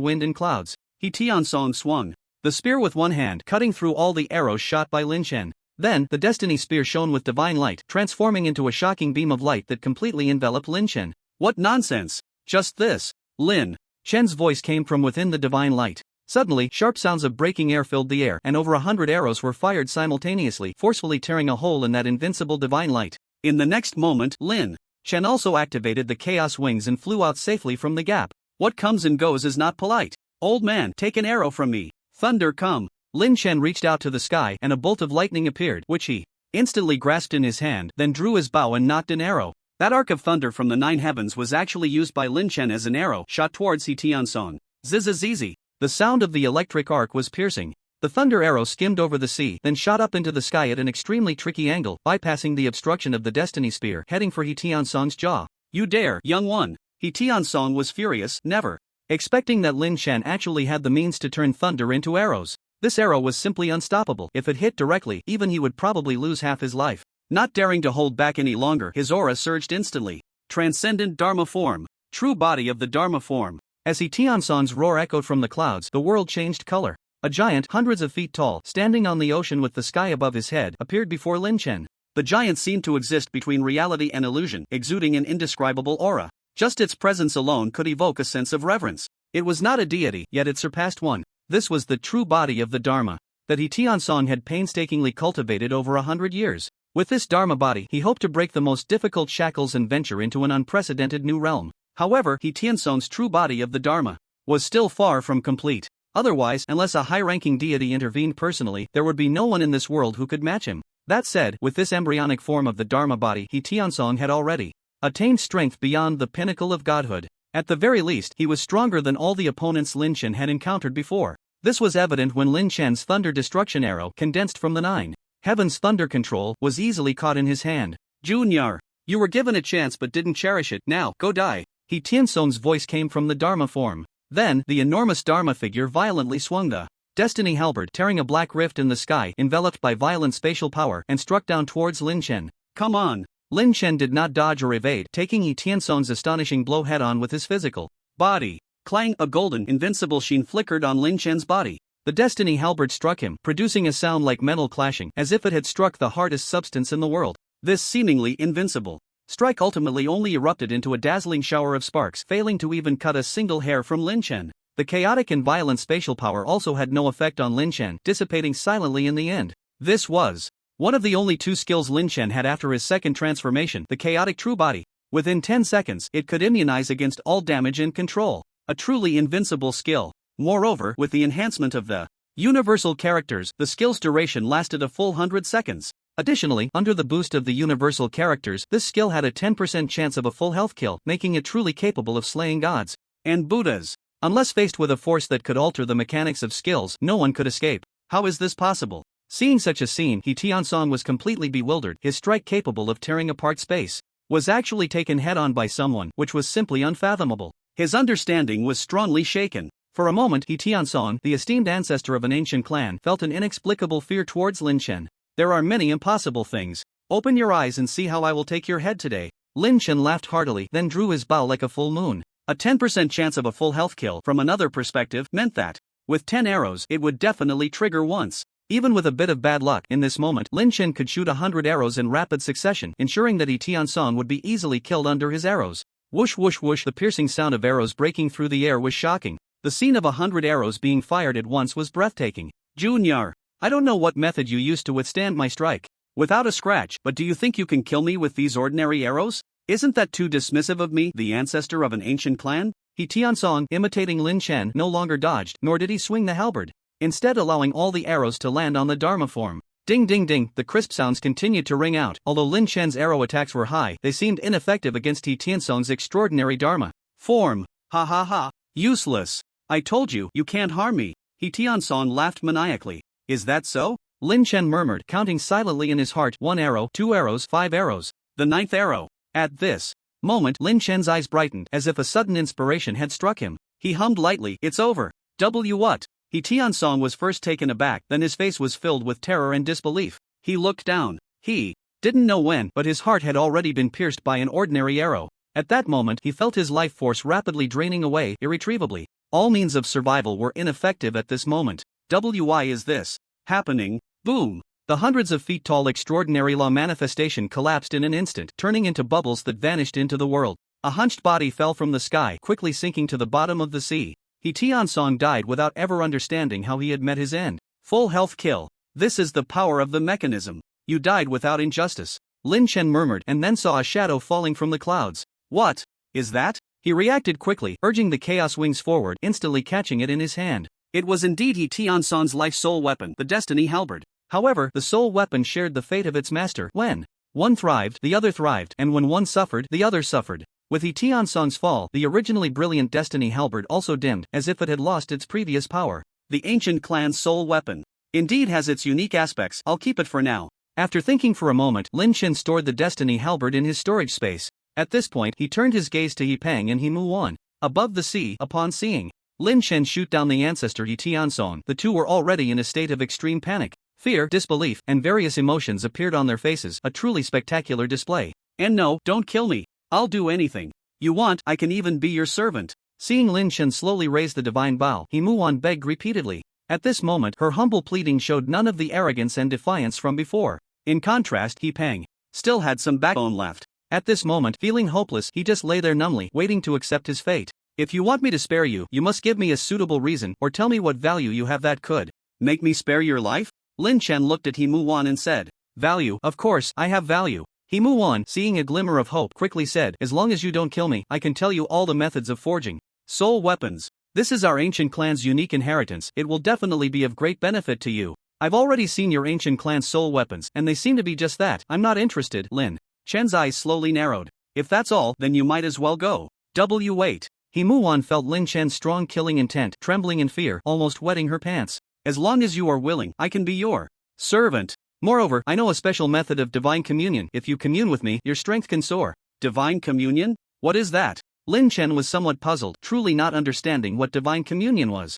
wind and clouds. He Tian-song swung the spear with one hand, cutting through all the arrows shot by Lin Chen. Then, the destiny spear shone with divine light, transforming into a shocking beam of light that completely enveloped Lin Chen. What nonsense! Just this! Lin Chen's voice came from within the divine light. Suddenly, sharp sounds of breaking air filled the air, and over 100 arrows were fired simultaneously, forcefully tearing a hole in that invincible divine light. In the next moment, Lin Chen also activated the chaos wings and flew out safely from the gap. What comes and goes is not polite. Old man, take an arrow from me. Thunder come. Lin Chen reached out to the sky and a bolt of lightning appeared, which he instantly grasped in his hand, then drew his bow and knocked an arrow. That arc of thunder from the 9 heavens was actually used by Lin Chen as an arrow shot towards He Tian-song. Zizizizi. The sound of the electric arc was piercing. The thunder arrow skimmed over the sea, then shot up into the sky at an extremely tricky angle, bypassing the obstruction of the destiny spear, heading for He Tian-song's jaw. You dare, young one! He Tian-song was furious, never expecting that Lin Chen actually had the means to turn thunder into arrows. This arrow was simply unstoppable. If it hit directly, even he would probably lose half his life. Not daring to hold back any longer, his aura surged instantly. Transcendent Dharma form. True body of the Dharma form. As He Tian-song's roar echoed from the clouds, the world changed color. A giant, hundreds of feet tall, standing on the ocean with the sky above his head, appeared before Lin Chen. The giant seemed to exist between reality and illusion, exuding an indescribable aura. Just its presence alone could evoke a sense of reverence. It was not a deity, yet it surpassed one. This was the true body of the Dharma that He Tian-song had painstakingly cultivated over 100 years. With this Dharma body, he hoped to break the most difficult shackles and venture into an unprecedented new realm. However, He Tian-song's true body of the Dharma was still far from complete. Otherwise, unless a high-ranking deity intervened personally, there would be no one in this world who could match him. That said, with this embryonic form of the Dharma body, He Tian-song had already attained strength beyond the pinnacle of godhood. At the very least, he was stronger than all the opponents Lin Chen had encountered before. This was evident when Lin Chen's thunder destruction arrow, condensed from the 9 heavens thunder control, was easily caught in his hand. Junior, you were given a chance but didn't cherish it. Now, go die. He Tian-song's voice came from the Dharma form. Then, the enormous Dharma figure violently swung the destiny halberd, tearing a black rift in the sky, enveloped by violent spatial power, and struck down towards Lin Chen. Come on! Lin Chen did not dodge or evade, taking He Tian-song's astonishing blow head-on with his physical body. Clang! A golden, invincible sheen flickered on Lin Chen's body. The destiny halberd struck him, producing a sound like metal clashing, as if it had struck the hardest substance in the world. This seemingly invincible strike ultimately only erupted into a dazzling shower of sparks, failing to even cut a single hair from Lin Chen. The chaotic and violent spatial power also had no effect on Lin Chen, dissipating silently in the end. This was one of the only 2 skills Lin Chen had after his second transformation, the chaotic true body. Within 10 seconds, it could immunize against all damage and control. A truly invincible skill. Moreover, with the enhancement of the universal characters, the skill's duration lasted a full 100 seconds. Additionally, under the boost of the universal characters, this skill had a 10% chance of a full health kill, making it truly capable of slaying gods and Buddhas. Unless faced with a force that could alter the mechanics of skills, no one could escape. How is this possible? Seeing such a scene, He Tian-song was completely bewildered. His strike, capable of tearing apart space, was actually taken head-on by someone, which was simply unfathomable. His understanding was strongly shaken. For a moment, He Tian-song, the esteemed ancestor of an ancient clan, felt an inexplicable fear towards Lin Chen. There are many impossible things. Open your eyes and see how I will take your head today. Lin Chen laughed heartily, then drew his bow like a full moon. A 10% chance of a full health kill, from another perspective, meant that with 10 arrows, it would definitely trigger once. Even with a bit of bad luck in this moment, Lin Chen could shoot 100 arrows in rapid succession, ensuring that Tian-song would be easily killed under his arrows. Whoosh whoosh whoosh, the piercing sound of arrows breaking through the air was shocking. The scene of 100 arrows being fired at once was breathtaking. Junior, I don't know what method you used to withstand my strike. Without a scratch, but do you think you can kill me with these ordinary arrows? Isn't that too dismissive of me, the ancestor of an ancient clan? Tian-song, imitating Lin Chen, no longer dodged, nor did he swing the halberd, instead allowing all the arrows to land on the Dharma form. Ding ding ding, the crisp sounds continued to ring out. Although Lin Chen's arrow attacks were high, they seemed ineffective against Tian-song's extraordinary Dharma form. Ha ha ha, useless. I told you, you can't harm me. Tian-song laughed maniacally. Is that so? Lin Chen murmured, counting silently in his heart. 1 arrow, 2 arrows, 5 arrows. The 9th arrow. At this moment, Lin Chen's eyes brightened, as if a sudden inspiration had struck him. He hummed lightly, it's over. What? Tian-song was first taken aback, then his face was filled with terror and disbelief. He looked down. He didn't know when, but his heart had already been pierced by an ordinary arrow. At that moment, he felt his life force rapidly draining away, irretrievably. All means of survival were ineffective at this moment. Why is this happening? Boom! The hundreds of feet tall extraordinary law manifestation collapsed in an instant, turning into bubbles that vanished into the world. A hunched body fell from the sky, quickly sinking to the bottom of the sea. Tian-song died without ever understanding how he had met his end. Full health kill. This is the power of the mechanism. You died without injustice. Lin Chen murmured and then saw a shadow falling from the clouds. What is that? He reacted quickly, urging the chaos wings forward, instantly catching it in his hand. It was indeed Tian-song's life soul weapon, the destiny halberd. However, the soul weapon shared the fate of its master. When one thrived, the other thrived, and when one suffered, the other suffered. With Tian-song's fall, the originally brilliant destiny halberd also dimmed, as if it had lost its previous power. The ancient clan's soul weapon indeed has its unique aspects. I'll keep it for now. After thinking for a moment, Lin Chen stored the destiny halberd in his storage space. At this point, he turned his gaze to Yipeng and Mu-won. Above the sea, upon seeing Lin Chen shoot down the ancestor Tian-song, the two were already in a state of extreme panic. Fear, disbelief, and various emotions appeared on their faces, a truly spectacular display. And no, don't kill me. I'll do anything you want, I can even be your servant. Seeing Lin Chen slowly raise the divine bow, Mu-won begged repeatedly. At this moment, her humble pleading showed none of the arrogance and defiance from before. In contrast, Yipeng still had some backbone left. At this moment, feeling hopeless, he just lay there numbly, waiting to accept his fate. If you want me to spare you, you must give me a suitable reason, or tell me what value you have that could make me spare your life? Lin Chen looked at Mu-won and said, value, of course, I have value. Mu-won, seeing a glimmer of hope, quickly said, as long as you don't kill me, I can tell you all the methods of forging soul weapons. This is our ancient clan's unique inheritance, it will definitely be of great benefit to you. I've already seen your ancient clan's soul weapons, and they seem to be just that. I'm not interested. Lin Chen's eyes slowly narrowed. If that's all, then you might as well go. Wait. Mu-won felt Lin Chen's strong killing intent, trembling in fear, almost wetting her pants. As long as you are willing, I can be your servant. Moreover, I know a special method of divine communion. If you commune with me, your strength can soar. Divine communion? What is that? Lin Chen was somewhat puzzled, truly not understanding what divine communion was.